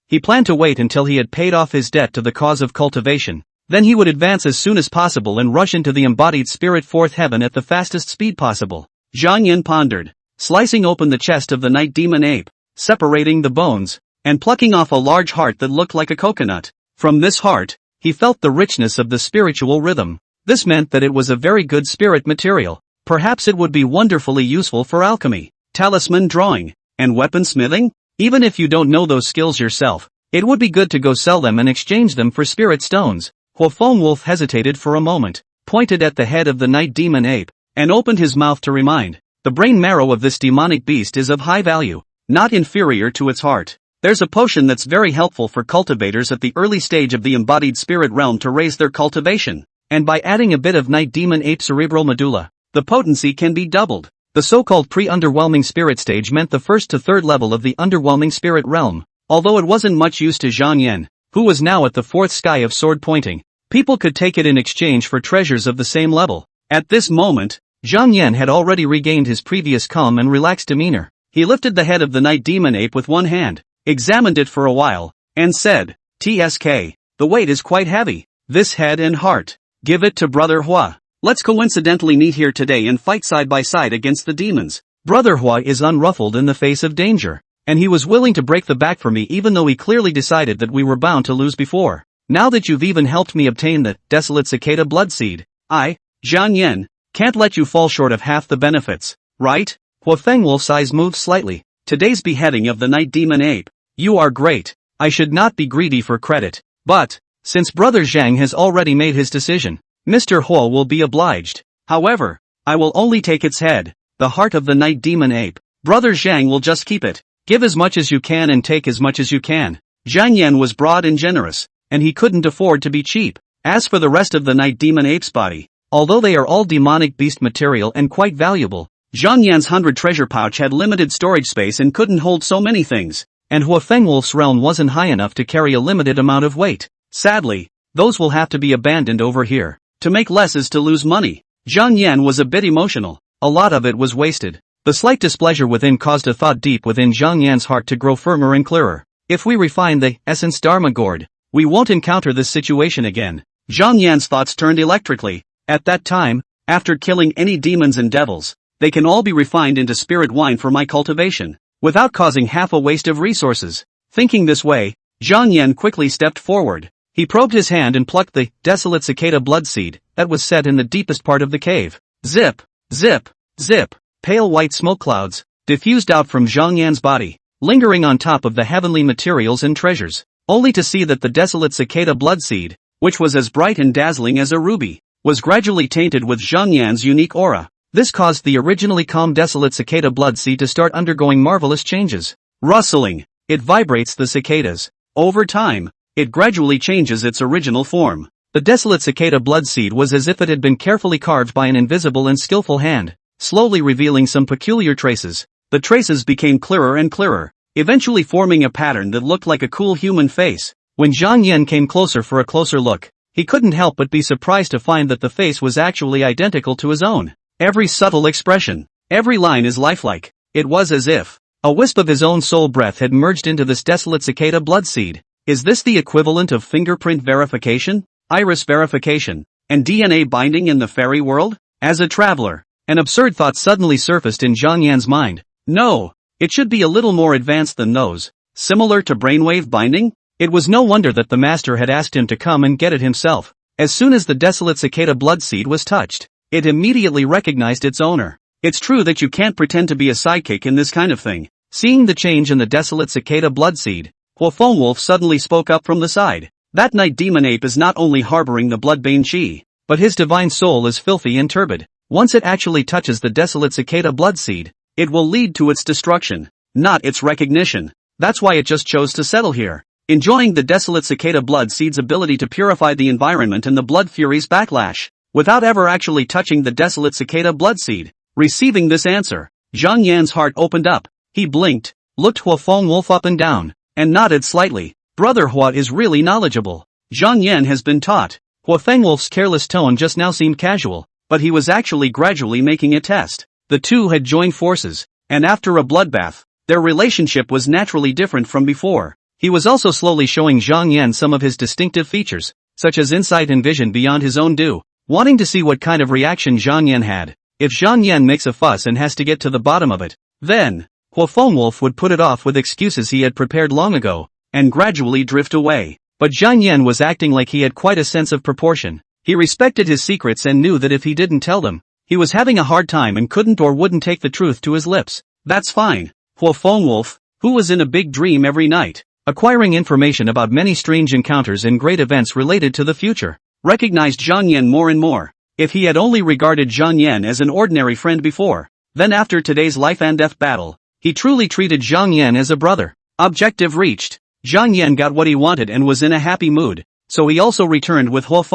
He planned to wait until he had paid off his debt to the cause of cultivation. Then he would advance as soon as possible and rush into the embodied spirit fourth heaven at the fastest speed possible. Zhang Yan pondered, slicing open the chest of the night demon ape, separating the bones, and plucking off a large heart that looked like a coconut. From this heart, he felt the richness of the spiritual rhythm. This meant that it was a very good spirit material. Perhaps it would be wonderfully useful for alchemy, talisman drawing, and weaponsmithing? Even if you don't know those skills yourself, it would be good to go sell them and exchange them for spirit stones. Huo Fengwolf hesitated for a moment, pointed at the head of the night demon ape, and opened his mouth to remind. The brain marrow of this demonic beast is of high value, not inferior to its heart. There's a potion that's very helpful for cultivators at the early stage of the embodied spirit realm to raise their cultivation. And by adding a bit of night demon ape cerebral medulla, the potency can be doubled. The so-called pre-underwhelming spirit stage meant the first to third level of the underwhelming spirit realm. Although it wasn't much use to Zhang Yan, who was now at the fourth sky of sword pointing, people could take it in exchange for treasures of the same level. At this moment, Zhang Yan had already regained his previous calm and relaxed demeanor. He lifted the head of the night demon ape with one hand, examined it for a while, and said, "TSK, the weight is quite heavy. This head and heart, give it to Brother Hua. Let's coincidentally meet here today and fight side by side against the demons." Brother Hua is unruffled in the face of danger, and he was willing to break the back for me even though he clearly decided that we were bound to lose before. Now that you've even helped me obtain the desolate cicada blood seed, I, Zhang Yan, can't let you fall short of half the benefits, right? Huo Fengwolf's eyes moved slightly. Today's beheading of the night demon ape. You are great. I should not be greedy for credit. But, since Brother Zhang has already made his decision, Mr. Huo will be obliged. However, I will only take its head, the heart of the night demon ape. Brother Zhang will just keep it. Give as much as you can and take as much as you can. Zhang Yan was broad and generous, and he couldn't afford to be cheap. As for the rest of the night demon ape's body, although they are all demonic beast material and quite valuable, Zhang Yan's 100 treasure pouch had limited storage space and couldn't hold so many things, and Huo Fengwolf's realm wasn't high enough to carry a limited amount of weight. Sadly, those will have to be abandoned over here. To make less is to lose money. Zhang Yan was a bit emotional. A lot of it was wasted. The slight displeasure within caused a thought deep within Zhang Yan's heart to grow firmer and clearer. If we refine the essence Dharma gourd, we won't encounter this situation again. Zhang Yan's thoughts turned electrically. At that time, after killing any demons and devils, they can all be refined into spirit wine for my cultivation, without causing half a waste of resources. Thinking this way, Zhang Yan quickly stepped forward. He probed his hand and plucked the desolate cicada blood seed that was set in the deepest part of the cave. Zip, zip, zip. Pale white smoke clouds diffused out from Zhang Yan's body, lingering on top of the heavenly materials and treasures, only to see that the desolate cicada blood seed, which was as bright and dazzling as a ruby, was gradually tainted with Zhang Yan's unique aura. This caused the originally calm desolate cicada blood seed to start undergoing marvelous changes. Rustling, it vibrates the cicadas. Over time, it gradually changes its original form. The desolate cicada blood seed was as if it had been carefully carved by an invisible and skillful hand, slowly revealing some peculiar traces. The traces became clearer and clearer, eventually forming a pattern that looked like a cool human face. When Zhang Yan came closer for a closer look, he couldn't help but be surprised to find that the face was actually identical to his own. Every subtle expression, every line is lifelike. It was as if a wisp of his own soul breath had merged into this desolate cicada blood seed. Is this the equivalent of fingerprint verification, iris verification, and DNA binding in the fairy world? As a traveler, An absurd thought suddenly surfaced in Zhang Yan's mind. No, it should be a little more advanced than those. Similar to brainwave binding? It was no wonder that the master had asked him to come and get it himself. As soon as the desolate cicada blood seed was touched, it immediately recognized its owner. It's true that you can't pretend to be a sidekick in this kind of thing. Seeing the change in the desolate cicada blood seed, Wolf suddenly spoke up from the side. That night demon ape is not only harboring the bloodbane chi, but his divine soul is filthy and turbid. Once it actually touches the desolate cicada blood seed, it will lead to its destruction, not its recognition. That's why it just chose to settle here, enjoying the desolate cicada blood seed's ability to purify the environment and the blood fury's backlash, without ever actually touching the desolate cicada blood seed. Receiving this answer, Zhang Yan's heart opened up. He blinked, looked Wolf up and down, and nodded slightly. Brother Hua is really knowledgeable. Zhang Yan has been taught. Wolf's careless tone just now seemed casual, but he was actually gradually making a test. The two had joined forces, and after a bloodbath, their relationship was naturally different from before. He was also slowly showing Zhang Yan some of his distinctive features, such as insight and vision beyond his own due, wanting to see what kind of reaction Zhang Yan had. If Zhang Yan makes a fuss and has to get to the bottom of it, then Wolf would put it off with excuses he had prepared long ago, and gradually drift away. But Zhang Yan was acting like he had quite a sense of proportion. He respected his secrets and knew that if he didn't tell them, he was having a hard time and couldn't or wouldn't take the truth to his lips. That's fine. Wolf, who was in a big dream every night, acquiring information about many strange encounters and great events related to the future, recognized Zhang Yan more and more. If he had only regarded Zhang Yan as an ordinary friend before, then after today's life and death battle, he truly treated Zhang Yan as a brother. Objective reached. Zhang Yan got what he wanted and was in a happy mood, so he also returned with Wolf.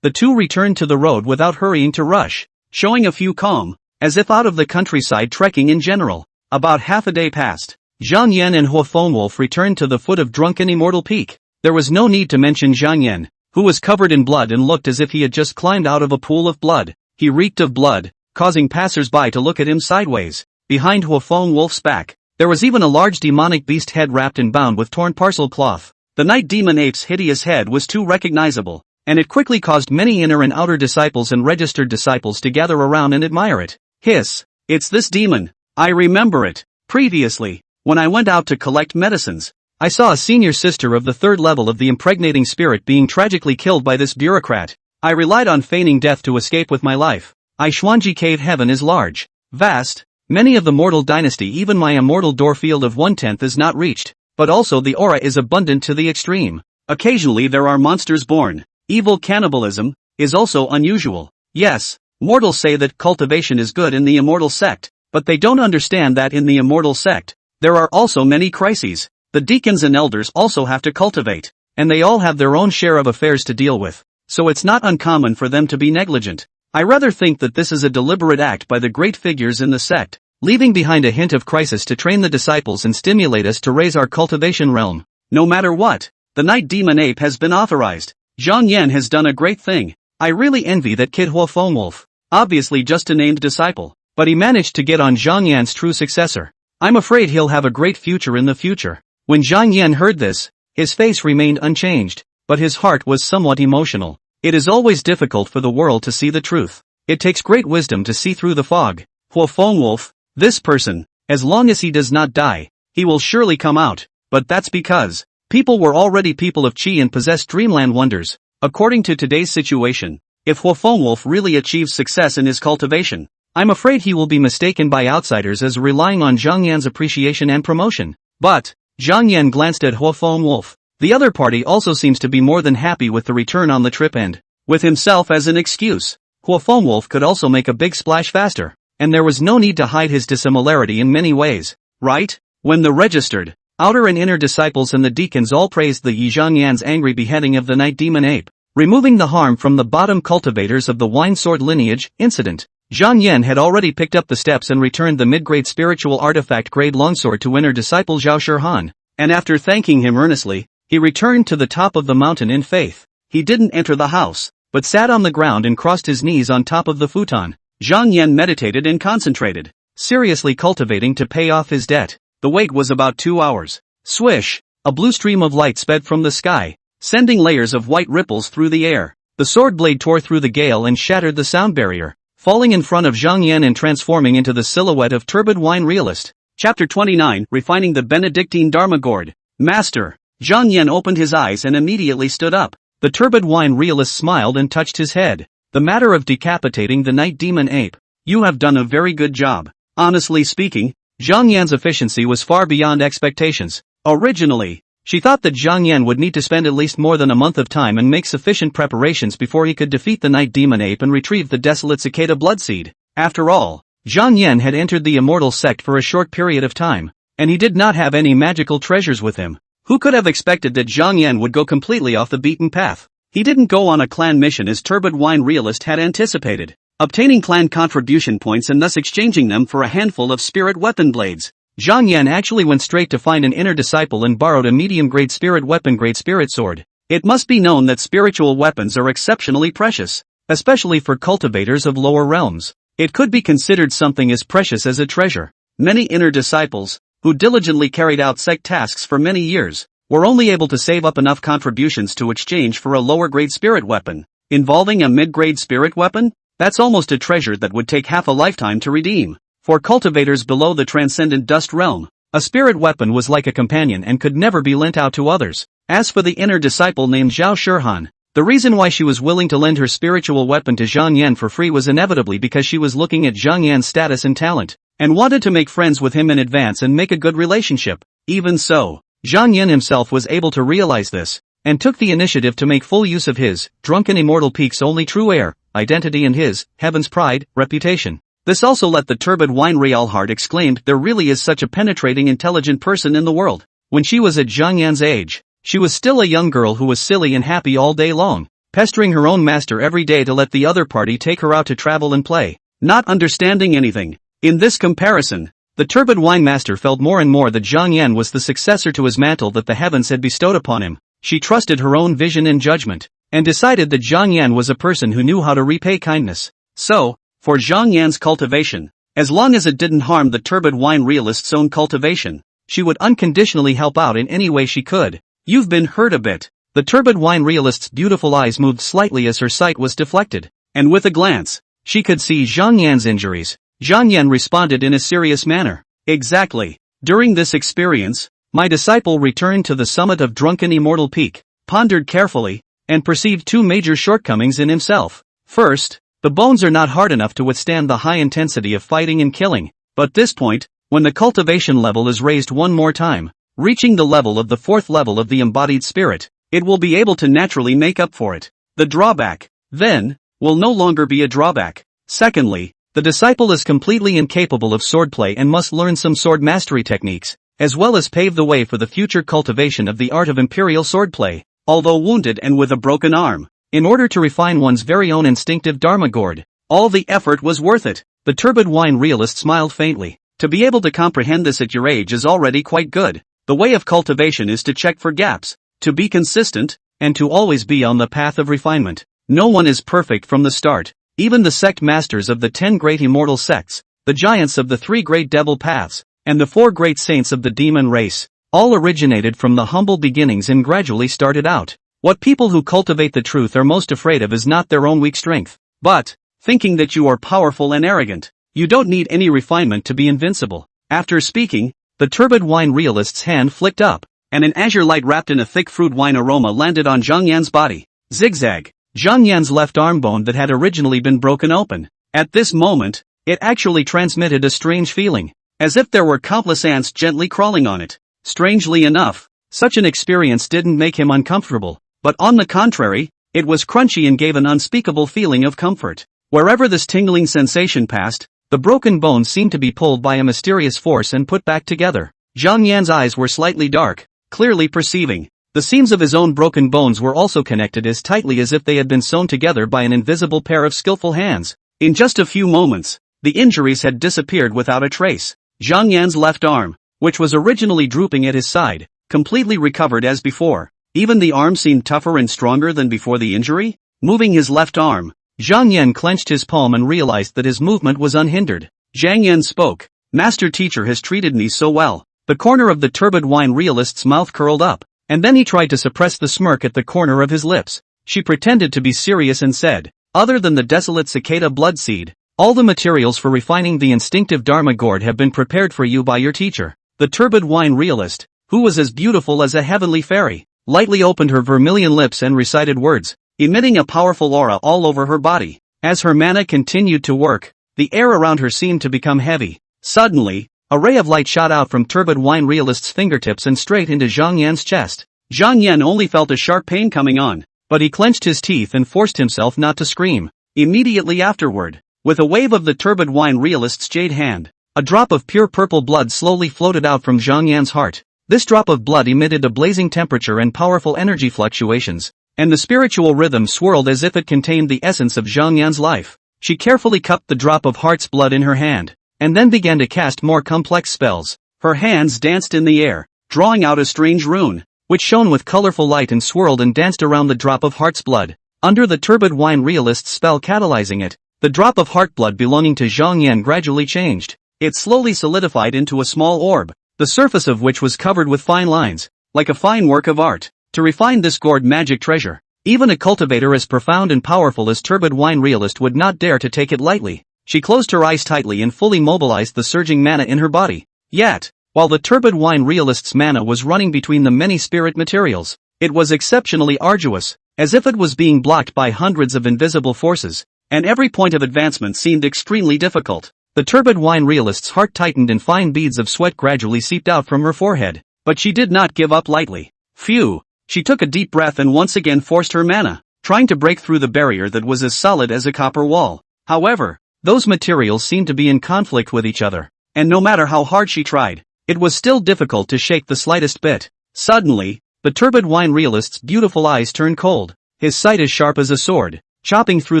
The two returned to the road without hurrying to rush, showing a few calm, as if out of the countryside trekking in general. About half a day passed. Zhang Yan and Wolf returned to the foot of Drunken Immortal Peak. There was no need to mention Zhang Yan, who was covered in blood and looked as if he had just climbed out of a pool of blood. He reeked of blood, causing passers-by to look at him sideways. Behind Wolf's back, there was even a large demonic beast head wrapped and bound with torn parcel cloth. The night demon ape's hideous head was too recognizable, and it quickly caused many inner and outer disciples and registered disciples to gather around and admire it. Hiss! It's this demon. I remember it. Previously, when I went out to collect medicines, I saw a senior sister of the third level of the impregnating spirit being tragically killed by this bureaucrat. I relied on feigning death to escape with my life. Xuanji Cave Heaven is large, vast. Many of the mortal dynasty, even my immortal door field of 1/10 is not reached, but also the aura is abundant to the extreme. Occasionally there are monsters born. Evil cannibalism is also unusual. Yes, mortals say that cultivation is good in the immortal sect, but they don't understand that in the immortal sect, there are also many crises. The deacons and elders also have to cultivate, and they all have their own share of affairs to deal with, so it's not uncommon for them to be negligent. I rather think that this is a deliberate act by the great figures in the sect, leaving behind a hint of crisis to train the disciples and stimulate us to raise our cultivation realm. No matter what, the night demon ape has been authorized. Zhang Yan has done a great thing. I really envy that kid Wolf. Obviously just a named disciple, but he managed to get on Zhang Yan's true successor. I'm afraid he'll have a great future in the future. When Zhang Yan heard this, his face remained unchanged, but his heart was somewhat emotional. It is always difficult for the world to see the truth. It takes great wisdom to see through the fog. Wolf, this person, as long as he does not die, he will surely come out, but that's because people were already people of Qi and possessed dreamland wonders. According to today's situation, if Wolf really achieves success in his cultivation, I'm afraid he will be mistaken by outsiders as relying on Zhang Yan's appreciation and promotion. But Zhang Yan glanced at Wolf. The other party also seems to be more than happy with the return on the trip and, with himself as an excuse, Wolf could also make a big splash faster, and there was no need to hide his dissimilarity in many ways, right? When the registered, outer and inner disciples and the deacons all praised the Zhang Yan's angry beheading of the night demon ape, removing the harm from the bottom cultivators of the wine sword lineage incident, Zhang Yan had already picked up the steps and returned the mid-grade spiritual artifact grade longsword to inner disciple Zhao Shirhan, and after thanking him earnestly, he returned to the top of the mountain in faith. He didn't enter the house, but sat on the ground and crossed his knees on top of the futon. Zhang Yan meditated and concentrated, seriously cultivating to pay off his debt. The wait was about 2 hours. Swish! A blue stream of light sped from the sky, sending layers of white ripples through the air. The sword blade tore through the gale and shattered the sound barrier. falling in front of Zhang Yan and transforming into the silhouette of turbid wine realist. Chapter 29, Refining the Benedictine Dharma Gourd. Master. Zhang Yan opened his eyes and immediately stood up. The turbid wine realist smiled and touched his head. The matter of decapitating the night demon ape. You have done a very good job. Honestly speaking, Zhang Yan's efficiency was far beyond expectations. Originally, she thought that Zhang Yan would need to spend at least more than a month of time and make sufficient preparations before he could defeat the night demon ape and retrieve the desolate cicada bloodseed. After all, Zhang Yan had entered the immortal sect for a short period of time, and he did not have any magical treasures with him. Who could have expected that Zhang Yan would go completely off the beaten path? He didn't go on a clan mission as turbid wine realist had anticipated, obtaining clan contribution points and thus exchanging them for a handful of spirit weapon blades. Zhang Yan actually went straight to find an inner disciple and borrowed a medium-grade spirit weapon-grade spirit sword. It must be known that spiritual weapons are exceptionally precious, especially for cultivators of lower realms. It could be considered something as precious as a treasure. Many inner disciples, who diligently carried out sect tasks for many years, were only able to save up enough contributions to exchange for a lower-grade spirit weapon. Involving a mid-grade spirit weapon? That's almost a treasure that would take half a lifetime to redeem. For cultivators below the transcendent dust realm, a spirit weapon was like a companion and could never be lent out to others. As for the inner disciple named Zhao Shurhan, the reason why she was willing to lend her spiritual weapon to Zhang Yan for free was inevitably because she was looking at Zhang Yan's status and talent, and wanted to make friends with him in advance and make a good relationship. Even so, Zhang Yan himself was able to realize this, and took the initiative to make full use of his, drunken immortal peak's only true heir, identity and his, heaven's pride, reputation. This also let the turbid wine realheart exclaimed, there really is such a penetrating intelligent person in the world. When she was at Zhang Yan's age, she was still a young girl who was silly and happy all day long, pestering her own master every day to let the other party take her out to travel and play, not understanding anything. In this comparison, the turbid wine master felt more and more that Zhang Yan was the successor to his mantle that the heavens had bestowed upon him. She trusted her own vision and judgment, and decided that Zhang Yan was a person who knew how to repay kindness. So, for Zhang Yan's cultivation, as long as it didn't harm the turbid wine realist's own cultivation, she would unconditionally help out in any way she could. You've been hurt a bit. The turbid wine realist's beautiful eyes moved slightly as her sight was deflected, and with a glance, she could see Zhang Yan's injuries. Zhang Yan responded in a serious manner. Exactly. During this experience, my disciple returned to the summit of drunken immortal peak, pondered carefully, and perceived two major shortcomings in himself. First, the bones are not hard enough to withstand the high intensity of fighting and killing, but this point, when the cultivation level is raised one more time, reaching the level of the fourth level of the embodied spirit, it will be able to naturally make up for it. The drawback, then, will no longer be a drawback. Secondly, the disciple is completely incapable of swordplay and must learn some sword mastery techniques, as well as pave the way for the future cultivation of the art of imperial swordplay, although wounded and with a broken arm. In order to refine one's very own instinctive dharma gourd, all the effort was worth it. The turbid wine realist smiled faintly. To be able to comprehend this at your age is already quite good. The way of cultivation is to check for gaps, to be consistent, and to always be on the path of refinement. No one is perfect from the start. Even the sect masters of the 10 great immortal sects, the giants of the 3 great devil paths, and the 4 great saints of the demon race, all originated from the humble beginnings and gradually started out. What people who cultivate the truth are most afraid of is not their own weak strength, but thinking that you are powerful and arrogant. You don't need any refinement to be invincible. After speaking, the turbid wine realist's hand flicked up, and an azure light wrapped in a thick fruit wine aroma landed on Zhang Yan's body. Zigzag. Zhang Yan's left arm bone that had originally been broken open. At this moment, it actually transmitted a strange feeling, as if there were countless ants gently crawling on it. Strangely enough, such an experience didn't make him uncomfortable, but on the contrary, it was crunchy and gave an unspeakable feeling of comfort. Wherever this tingling sensation passed, the broken bones seemed to be pulled by a mysterious force and put back together. Zhang Yan's eyes were slightly dark, clearly perceiving. The seams of his own broken bones were also connected as tightly as if they had been sewn together by an invisible pair of skillful hands. In just a few moments, the injuries had disappeared without a trace. Zhang Yan's left arm, which was originally drooping at his side, completely recovered as before. Even the arm seemed tougher and stronger than before the injury. Moving his left arm, Zhang Yan clenched his palm and realized that his movement was unhindered. Zhang Yan spoke. Master teacher has treated me so well. The corner of the turbid wine realist's mouth curled up, and then he tried to suppress the smirk at the corner of his lips. She pretended to be serious and said, other than the desolate cicada blood seed, All the materials for refining the instinctive Dharma gourd have been prepared for you by your teacher. The turbid wine realist, who was as beautiful as a heavenly fairy, lightly opened her vermilion lips and recited words, emitting a powerful aura all over her body. As her mana continued to work, the air around her seemed to become heavy. Suddenly, a ray of light shot out from turbid wine realist's fingertips and straight into Zhang Yan's chest. Zhang Yan only felt a sharp pain coming on, but he clenched his teeth and forced himself not to scream. Immediately afterward, with a wave of the turbid wine realist's jade hand, a drop of pure purple blood slowly floated out from Zhang Yan's heart. This drop of blood emitted a blazing temperature and powerful energy fluctuations, and the spiritual rhythm swirled as if it contained the essence of Zhang Yan's life. She carefully cupped the drop of heart's blood in her hand, and then began to cast more complex spells. Her hands danced in the air, drawing out a strange rune, which shone with colorful light and swirled and danced around the drop of heart's blood. Under the turbid wine realist's spell catalyzing it, the drop of heart blood belonging to Zhang Yan gradually changed. It slowly solidified into a small orb, the surface of which was covered with fine lines, like a fine work of art. To refine this gourd magic treasure, even a cultivator as profound and powerful as turbid wine realist would not dare to take it lightly. She closed her eyes tightly and fully mobilized the surging mana in her body. Yet, while the turbid wine realist's mana was running between the many spirit materials, it was exceptionally arduous, as if it was being blocked by hundreds of invisible forces, and every point of advancement seemed extremely difficult. The turbid wine realist's heart tightened and fine beads of sweat gradually seeped out from her forehead, but she did not give up lightly. Phew! She took a deep breath and once again forced her mana, trying to break through the barrier that was as solid as a copper wall. However, those materials seemed to be in conflict with each other, and no matter how hard she tried, it was still difficult to shake the slightest bit. Suddenly, the turbid wine realist's beautiful eyes turned cold, his sight as sharp as a sword, chopping through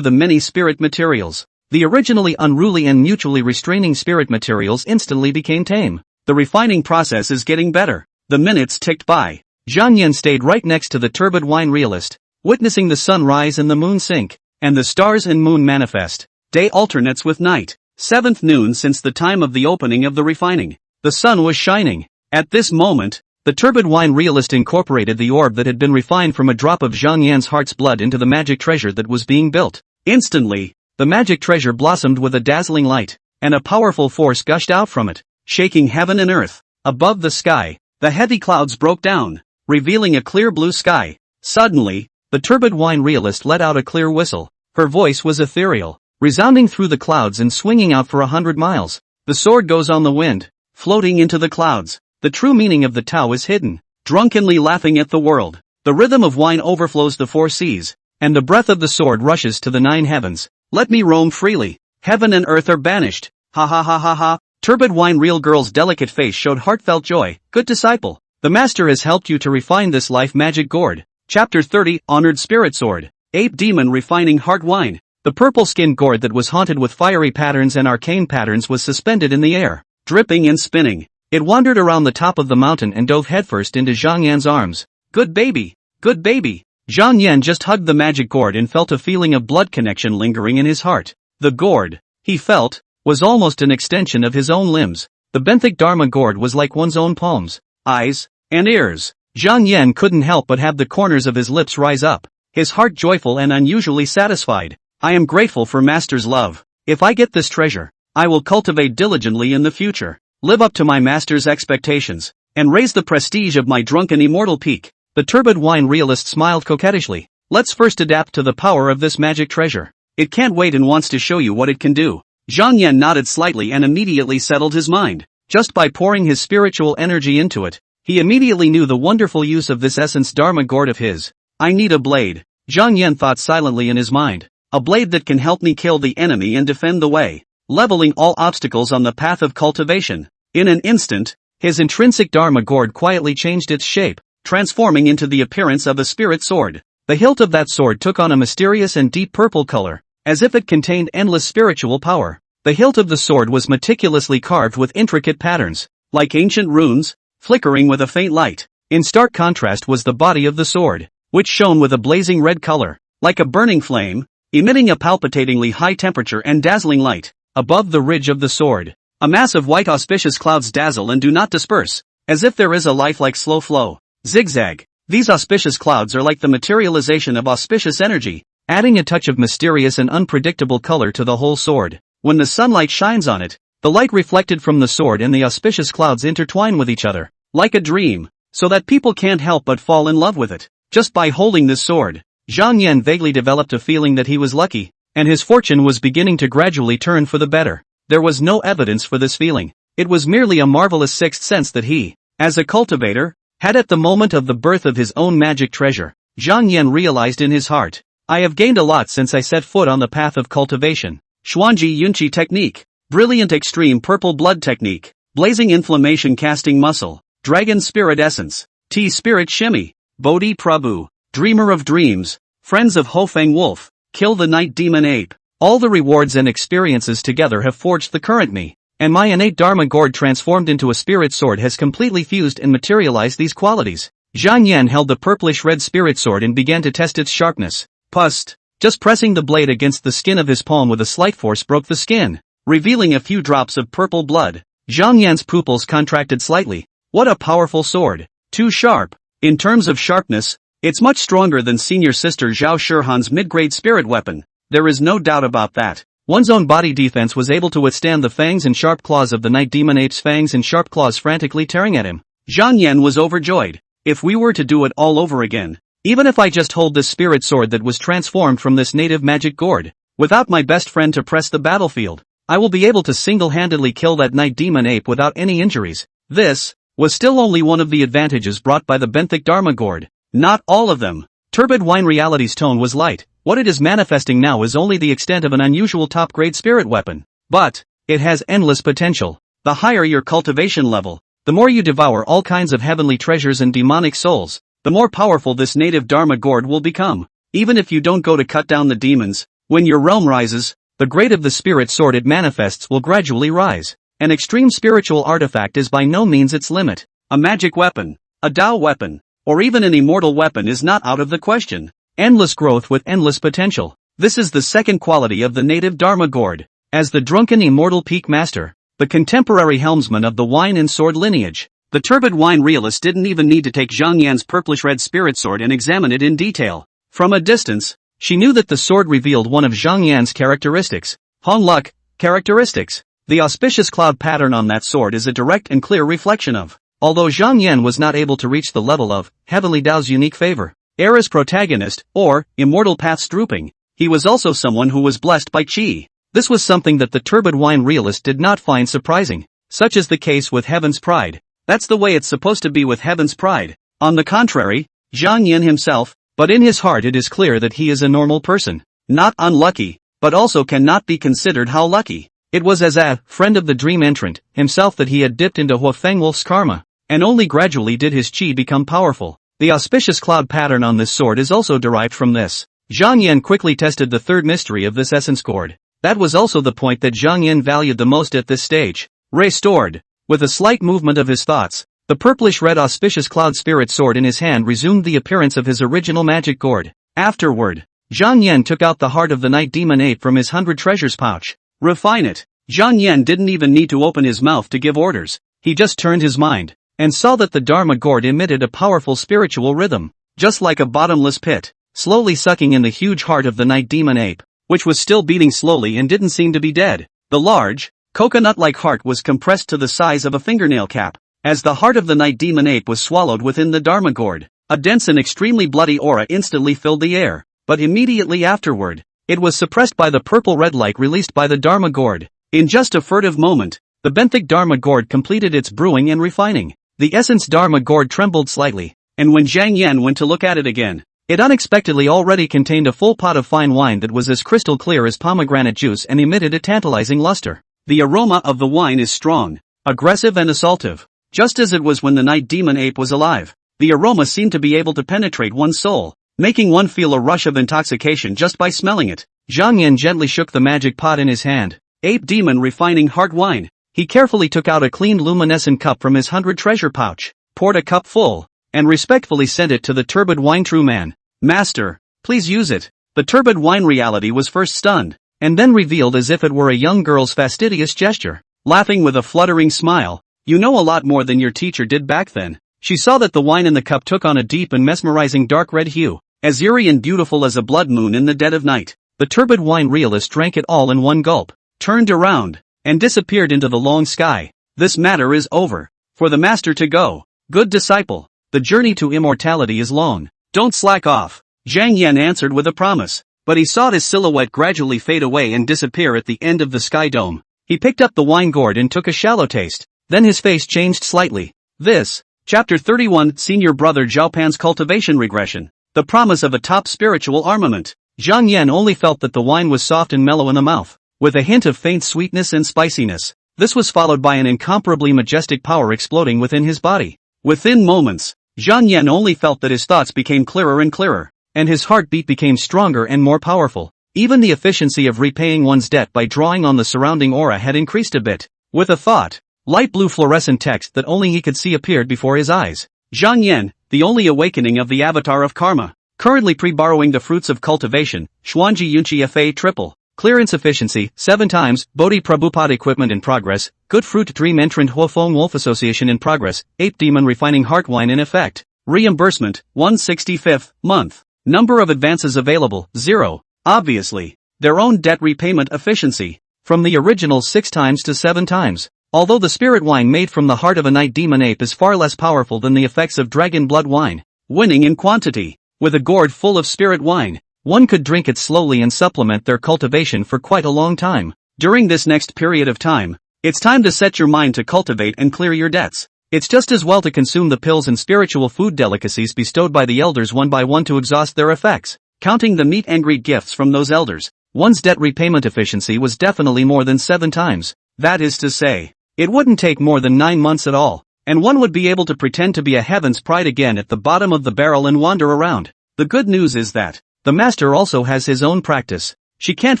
the many spirit materials. The originally unruly and mutually restraining spirit materials instantly became tame. The refining process is getting better. The minutes ticked by. Zhang Yan stayed right next to the turbid wine realist, witnessing the sun rise and the moon sink, and the stars and moon manifest. Day alternates with night. 7th noon since the time of the opening of the refining. The sun was shining. At this moment, the turbid wine realist incorporated the orb that had been refined from a drop of Zhang Yan's heart's blood into the magic treasure that was being built. Instantly, the magic treasure blossomed with a dazzling light, and a powerful force gushed out from it, shaking heaven and earth. Above the sky, the heavy clouds broke down, revealing a clear blue sky. Suddenly, the turbid wine realist let out a clear whistle. Her voice was ethereal, resounding through the clouds and swinging out for 100 miles. The sword goes on the wind, floating into the clouds. The true meaning of the Tao is hidden, drunkenly laughing at the world. The rhythm of wine overflows the 4 seas, and the breath of the sword rushes to the 9 heavens. Let me roam freely. Heaven and earth are banished. Ha ha ha ha ha. Turbid wine real girl's delicate face showed heartfelt joy. Good disciple. The master has helped you to refine this life magic gourd. Chapter 30, Honored Spirit Sword. Ape Demon Refining Heart Wine. The purple-skinned gourd that was haunted with fiery patterns and arcane patterns was suspended in the air, dripping and spinning. It wandered around the top of the mountain and dove headfirst into Zhang Yan's arms. Good baby. Good baby. Zhang Yan just hugged the magic gourd and felt a feeling of blood connection lingering in his heart. The gourd, he felt, was almost an extension of his own limbs. The benthic Dharma gourd was like one's own palms, eyes, and ears. Zhang Yan couldn't help but have the corners of his lips rise up, his heart joyful and unusually satisfied. I am grateful for Master's love. If I get this treasure, I will cultivate diligently in the future, live up to my Master's expectations, and raise the prestige of my drunken immortal peak. The turbid wine realist smiled coquettishly. Let's first adapt to the power of this magic treasure. It can't wait and wants to show you what it can do. Zhang Yan nodded slightly and immediately settled his mind. Just by pouring his spiritual energy into it, he immediately knew the wonderful use of this essence Dharma gourd of his. I need a blade, Zhang Yan thought silently in his mind. A blade that can help me kill the enemy and defend the way, leveling all obstacles on the path of cultivation. In an instant, his intrinsic Dharma gourd quietly changed its shape, transforming into the appearance of a spirit sword. The hilt of that sword took on a mysterious and deep purple color, as if it contained endless spiritual power. The hilt of the sword was meticulously carved with intricate patterns, like ancient runes, flickering with a faint light. In stark contrast was the body of the sword, which shone with a blazing red color, like a burning flame, emitting a palpitatingly high temperature and dazzling light. Above the ridge of the sword, a mass of white auspicious clouds dazzle and do not disperse, as if there is a lifelike slow flow. Zigzag. These auspicious clouds are like the materialization of auspicious energy, adding a touch of mysterious and unpredictable color to the whole sword. When the sunlight shines on it, the light reflected from the sword and the auspicious clouds intertwine with each other, like a dream, so that people can't help but fall in love with it. Just by holding this sword, Zhang Yan vaguely developed a feeling that he was lucky, and his fortune was beginning to gradually turn for the better. There was no evidence for this feeling. It was merely a marvelous sixth sense that he, as a cultivator, had at the moment of the birth of his own magic treasure. Zhang Yan realized in his heart, I have gained a lot since I set foot on the path of cultivation. Xuanji Yunqi technique, brilliant extreme purple blood technique, blazing inflammation casting muscle, dragon spirit essence, tea spirit shimmy, Bodhi Prabhu, dreamer of dreams, friends of Hofeng wolf, kill the night demon ape. All the rewards and experiences together have forged the current me, and my innate Dharma gourd transformed into a spirit sword has completely fused and materialized these qualities. Zhang Yan held the purplish-red spirit sword and began to test its sharpness. Pust. Just pressing the blade against the skin of his palm with a slight force broke the skin, revealing a few drops of purple blood. Zhang Yan's pupils contracted slightly. What a powerful sword. Too sharp. In terms of sharpness, it's much stronger than senior sister Zhao Shihan's mid-grade spirit weapon. There is no doubt about that. One's own body defense was able to withstand the fangs and sharp claws of the night demon ape's fangs and sharp claws frantically tearing at him. Zhang Yan was overjoyed. If we were to do it all over again, even if I just hold this spirit sword that was transformed from this native magic gourd, without my best friend to press the battlefield, I will be able to single-handedly kill that night demon ape without any injuries. This was still only one of the advantages brought by the benthic Dharma gourd. Not all of them. Turbid Wine Reality's tone was light. What it is manifesting now is only the extent of an unusual top-grade spirit weapon. But it has endless potential. The higher your cultivation level, the more you devour all kinds of heavenly treasures and demonic souls, the more powerful this native Dharma gourd will become. Even if you don't go to cut down the demons, when your realm rises, the grade of the spirit sword it manifests will gradually rise. An extreme spiritual artifact is by no means its limit. A magic weapon, a Dao weapon, or even an immortal weapon is not out of the question. Endless growth with endless potential. This is the second quality of the native Dharma gourd. As the drunken immortal peak master, the contemporary helmsman of the wine and sword lineage, the turbid wine realist didn't even need to take Zhang Yan's purplish-red spirit sword and examine it in detail. From a distance, she knew that the sword revealed one of Zhang Yan's characteristics. Hong Luck characteristics. The auspicious cloud pattern on that sword is a direct and clear reflection of. Although Zhang Yan was not able to reach the level of Heavenly Dao's unique favor, Era's protagonist, or immortal path's drooping, he was also someone who was blessed by Qi. This was something that the turbid wine realist did not find surprising. Such is the case with Heaven's Pride. That's the way it's supposed to be with Heaven's Pride. On the contrary, Zhang Yan himself, but in his heart it is clear that he is a normal person. Not unlucky, but also cannot be considered how lucky. It was as a friend of the dream entrant himself that he had dipped into Huafeng Wolf's karma, and only gradually did his Qi become powerful. The auspicious cloud pattern on this sword is also derived from this. Zhang Yan quickly tested the third mystery of this essence gourd. That was also the point that Zhang Yan valued the most at this stage. Restored. With a slight movement of his thoughts, the purplish-red auspicious cloud spirit sword in his hand resumed the appearance of his original magic gourd. Afterward, Zhang Yan took out the heart of the night demon ape from his 100 treasures pouch. Refine it. Zhang Yan didn't even need to open his mouth to give orders. He just turned his mind and saw that the Dharma gourd emitted a powerful spiritual rhythm, just like a bottomless pit, slowly sucking in the huge heart of the night demon ape, which was still beating slowly and didn't seem to be dead. The large, coconut-like heart was compressed to the size of a fingernail cap. As the heart of the night demon ape was swallowed within the Dharma gourd, a dense and extremely bloody aura instantly filled the air, but immediately afterward, it was suppressed by the purple-red light released by the Dharma gourd. In just a furtive moment, the benthic Dharma gourd completed its brewing and refining. The essence Dharma gourd trembled slightly, and when Zhang Yan went to look at it again, it unexpectedly already contained a full pot of fine wine that was as crystal clear as pomegranate juice and emitted a tantalizing luster. The aroma of the wine is strong, aggressive and assaultive, just as it was when the night demon ape was alive. The aroma seemed to be able to penetrate one's soul, making one feel a rush of intoxication just by smelling it. Zhang Yan gently shook the magic pot in his hand. Ape demon refining heart wine. He carefully took out a clean luminescent cup from his 100 treasure pouch, poured a cup full, and respectfully sent it to the turbid wine true man. Master, please use it. The turbid wine reality was first stunned, and then revealed as if it were a young girl's fastidious gesture. Laughing with a fluttering smile, you know a lot more than your teacher did back then. She saw that the wine in the cup took on a deep and mesmerizing dark red hue, as eerie and beautiful as a blood moon in the dead of night. The turbid wine realist drank it all in one gulp. turned around, and disappeared into the long sky. This matter is over. For the master to go. Good disciple. The journey to immortality is long. Don't slack off. Zhang Yan answered with a promise. But he saw his silhouette gradually fade away and disappear at the end of the sky dome. He picked up the wine gourd and took a shallow taste. Then his face changed slightly. This. Chapter 31 Senior Brother Zhaopan's Cultivation Regression. The promise of a top spiritual armament. Zhang Yan only felt that the wine was soft and mellow in the mouth, with a hint of faint sweetness and spiciness. This was followed by an incomparably majestic power exploding within his body. Within moments, Zhang Yan only felt that his thoughts became clearer and clearer, and his heartbeat became stronger and more powerful. Even the efficiency of repaying one's debt by drawing on the surrounding aura had increased a bit. With a thought, light blue fluorescent text that only he could see appeared before his eyes. Zhang Yan, the only awakening of the avatar of karma, currently pre-borrowing the fruits of cultivation, Xuanji Yunchi Fa triple. Clearance efficiency, 7 times, Bodhi Prabhupada equipment in progress, Good Fruit Dream Entrant Huofeng Wolf Association in progress, Ape Demon Refining Heart Wine in effect. Reimbursement, 165th month. Number of advances available, 0. Obviously. Their own debt repayment efficiency. From the original 6 times to 7 times. Although the spirit wine made from the heart of a night demon ape is far less powerful than the effects of dragon blood wine. Winning in quantity. With a gourd full of spirit wine, one could drink it slowly and supplement their cultivation for quite a long time. During this next period of time, it's time to set your mind to cultivate and clear your debts. It's just as well to consume the pills and spiritual food delicacies bestowed by the elders one by one to exhaust their effects. Counting the meet and greet gifts from those elders, one's debt repayment efficiency was definitely more than 7 times. That is to say, it wouldn't take more than 9 months at all, and one would be able to pretend to be a heaven's pride again at the bottom of the barrel and wander around. The good news is that the master also has his own practice. She can't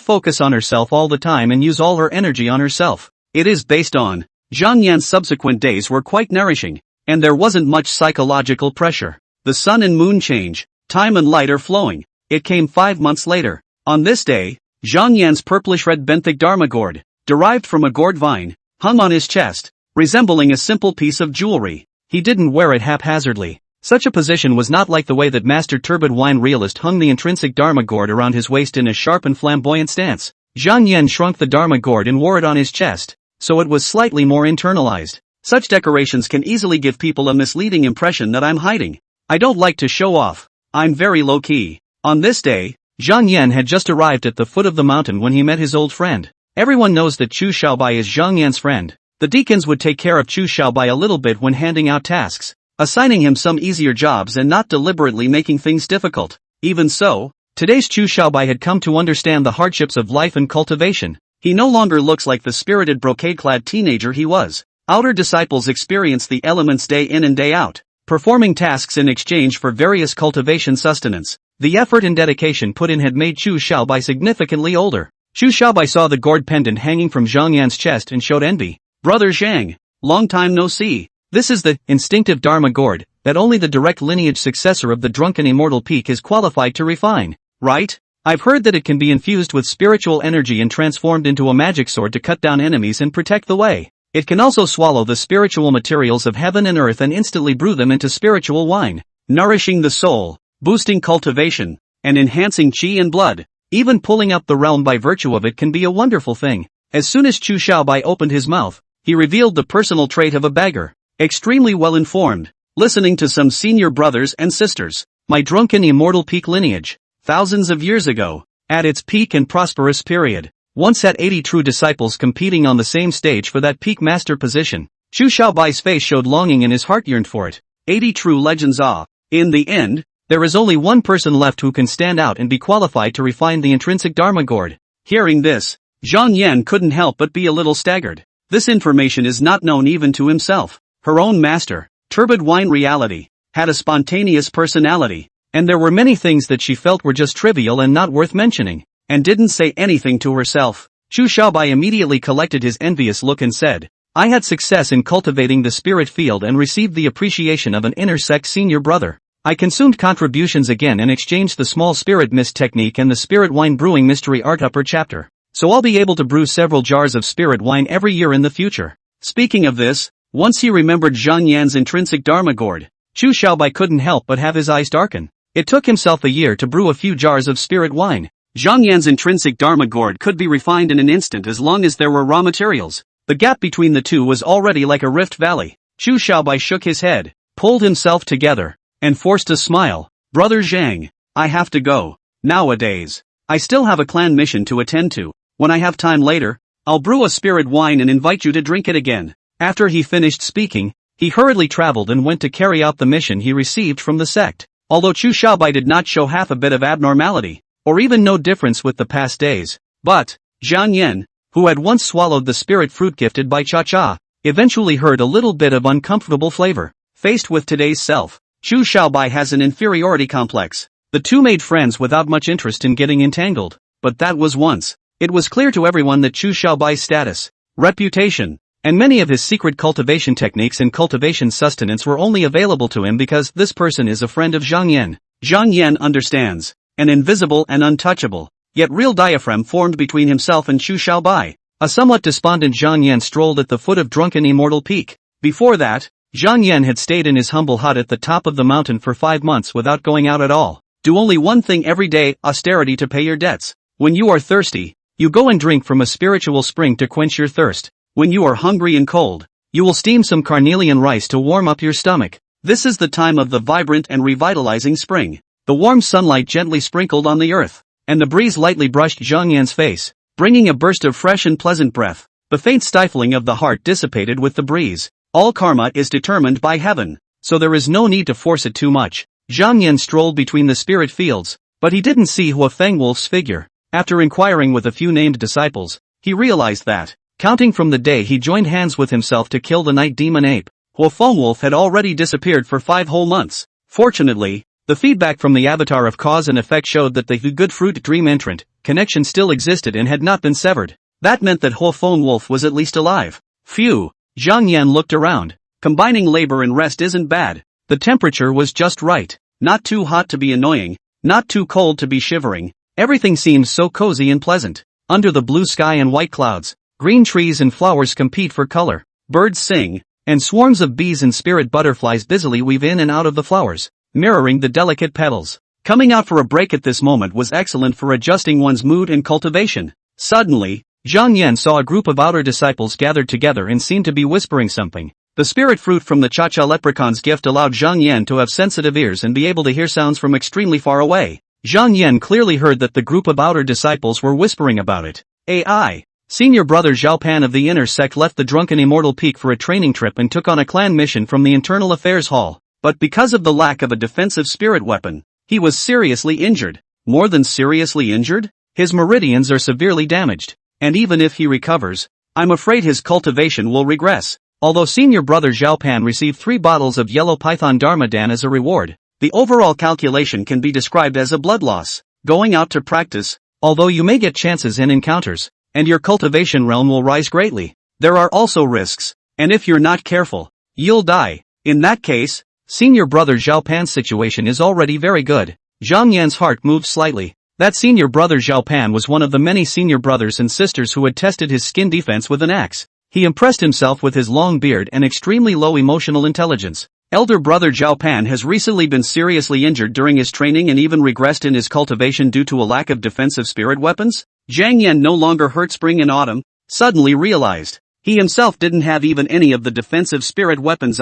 focus on herself all the time and use all her energy on herself. It is based on. Zhang Yan's subsequent days were quite nourishing, and there wasn't much psychological pressure. The sun and moon change, time and light are flowing. It came 5 months later. On this day, Zhang Yan's purplish-red benthic dharma gourd, derived from a gourd vine, hung on his chest, resembling a simple piece of jewelry. He didn't wear it haphazardly. Such a position was not like the way that Master Turbid Wine Realist hung the intrinsic Dharma gourd around his waist in a sharp and flamboyant stance. Zhang Yan shrunk the Dharma gourd and wore it on his chest, so it was slightly more internalized. Such decorations can easily give people a misleading impression that I'm hiding. I don't like to show off. I'm very low-key. On this day, Zhang Yan had just arrived at the foot of the mountain when he met his old friend. Everyone knows that Chu Xiaobai is Zhang Yan's friend. The deacons would take care of Chu Xiaobai a little bit when handing out tasks, assigning him some easier jobs and not deliberately making things difficult. Even so, today's Chu Xiaobai had come to understand the hardships of life and cultivation. He no longer looks like the spirited brocade-clad teenager he was. Outer disciples experience the elements day in and day out, performing tasks in exchange for various cultivation sustenance. The effort and dedication put in had made Chu Xiaobai significantly older. Chu Xiaobai saw the gourd pendant hanging from Zhang Yan's chest and showed envy. Brother Zhang, long time no see. This is the instinctive Dharma gourd that only the direct lineage successor of the drunken immortal peak is qualified to refine, right? I've heard that it can be infused with spiritual energy and transformed into a magic sword to cut down enemies and protect the way. It can also swallow the spiritual materials of heaven and earth and instantly brew them into spiritual wine, nourishing the soul, boosting cultivation, and enhancing chi and blood. Even pulling up the realm by virtue of it can be a wonderful thing. As soon as Chu Xiaobai opened his mouth, he revealed the personal trait of a beggar. Extremely well informed, listening to some senior brothers and sisters. My drunken immortal peak lineage, thousands of years ago, at its peak and prosperous period, once had 80 true disciples competing on the same stage for that peak master position. Chu Xiaobai's face showed longing and his heart yearned for it. 80 true legends ah. In the end, there is only one person left who can stand out and be qualified to refine the intrinsic Dharma gourd. Hearing this, Zhang Yan couldn't help but be a little staggered. This information is not known even to himself. Her own master, Turbid Wine Reality, had a spontaneous personality, and there were many things that she felt were just trivial and not worth mentioning, and didn't say anything to herself. Chu Xiaobai immediately collected his envious look and said, I had success in cultivating the spirit field and received the appreciation of an inner-sect senior brother. I consumed contributions again and exchanged the small spirit mist technique and the spirit wine brewing mystery art upper chapter, so I'll be able to brew several jars of spirit wine every year in the future. Speaking of this, once he remembered Zhang Yan's intrinsic Dharma gourd, Chu Xiaobai couldn't help but have his eyes darken. It took himself a year to brew a few jars of spirit wine. Zhang Yan's intrinsic dharma gourd could be refined in an instant as long as there were raw materials. The gap between the two was already like a rift valley. Chu Xiaobai shook his head, pulled himself together, and forced a smile. Brother Zhang, I have to go. Nowadays, I still have a clan mission to attend to. When I have time later, I'll brew a spirit wine and invite you to drink it again. After he finished speaking, he hurriedly traveled and went to carry out the mission he received from the sect. Although Chu Xiaobai did not show half a bit of abnormality, or even no difference with the past days, but Zhang Yan, who had once swallowed the spirit fruit gifted by Cha-Cha, eventually heard a little bit of uncomfortable flavor. Faced with today's self, Chu Xiaobai has an inferiority complex. The two made friends without much interest in getting entangled, but that was once. It was clear to everyone that Chu Xiaobai's status, reputation, and many of his secret cultivation techniques and cultivation sustenance were only available to him because this person is a friend of Zhang Yan. Zhang Yan understands, an invisible and untouchable, yet real diaphragm formed between himself and Chu Xiaobai. A somewhat despondent Zhang Yan strolled at the foot of drunken immortal peak. Before that, Zhang Yan had stayed in his humble hut at the top of the mountain for 5 months without going out at all. Do only one thing every day, austerity to pay your debts. When you are thirsty, you go and drink from a spiritual spring to quench your thirst. When you are hungry and cold, you will steam some carnelian rice to warm up your stomach. This is the time of the vibrant and revitalizing spring. The warm sunlight gently sprinkled on the earth, and the breeze lightly brushed Zhang Yan's face, bringing a burst of fresh and pleasant breath. The faint stifling of the heart dissipated with the breeze. All karma is determined by heaven, so there is no need to force it too much. Zhang Yan strolled between the spirit fields, but he didn't see Hua Feng Wolf's figure. After inquiring with a few named disciples, he realized that, counting from the day he joined hands with himself to kill the night demon ape, Hua Feng Wolf had already disappeared for 5 whole months. Fortunately, the feedback from the avatar of cause and effect showed that the good fruit dream entrant connection still existed and had not been severed. That meant that Hua Feng Wolf was at least alive. Phew, Zhang Yan looked around. Combining labor and rest isn't bad. The temperature was just right. Not too hot to be annoying, not too cold to be shivering. Everything seemed so cozy and pleasant. Under the blue sky and white clouds, green trees and flowers compete for color. Birds sing, and swarms of bees and spirit butterflies busily weave in and out of the flowers, mirroring the delicate petals. Coming out for a break at this moment was excellent for adjusting one's mood and cultivation. Suddenly, Zhang Yan saw a group of outer disciples gathered together and seemed to be whispering something. The spirit fruit from the Cha-Cha leprechaun's gift allowed Zhang Yan to have sensitive ears and be able to hear sounds from extremely far away. Zhang Yan clearly heard that the group of outer disciples were whispering about it. AI. Senior brother Zhao Pan of the inner sect left the drunken immortal peak for a training trip and took on a clan mission from the internal affairs hall. But because of the lack of a defensive spirit weapon, he was seriously injured. More than seriously injured? His meridians are severely damaged. And even if he recovers, I'm afraid his cultivation will regress. Although senior brother Zhao Pan received 3 bottles of yellow python Dharmadan as a reward, the overall calculation can be described as a blood loss. Going out to practice, although you may get chances and encounters, and your cultivation realm will rise greatly, there are also risks, and if you're not careful, you'll die. In that case, senior brother Zhao Pan's situation is already very good. Zhang Yan's heart moved slightly. That senior brother Zhao Pan was one of the many senior brothers and sisters who had tested his skin defense with an axe. He impressed himself with his long beard and extremely low emotional intelligence. Elder brother Zhao Pan has recently been seriously injured during his training and even regressed in his cultivation due to a lack of defensive spirit weapons. Zhang Yan no longer heard spring and autumn, suddenly realized he himself didn't have even any of the defensive spirit weapons.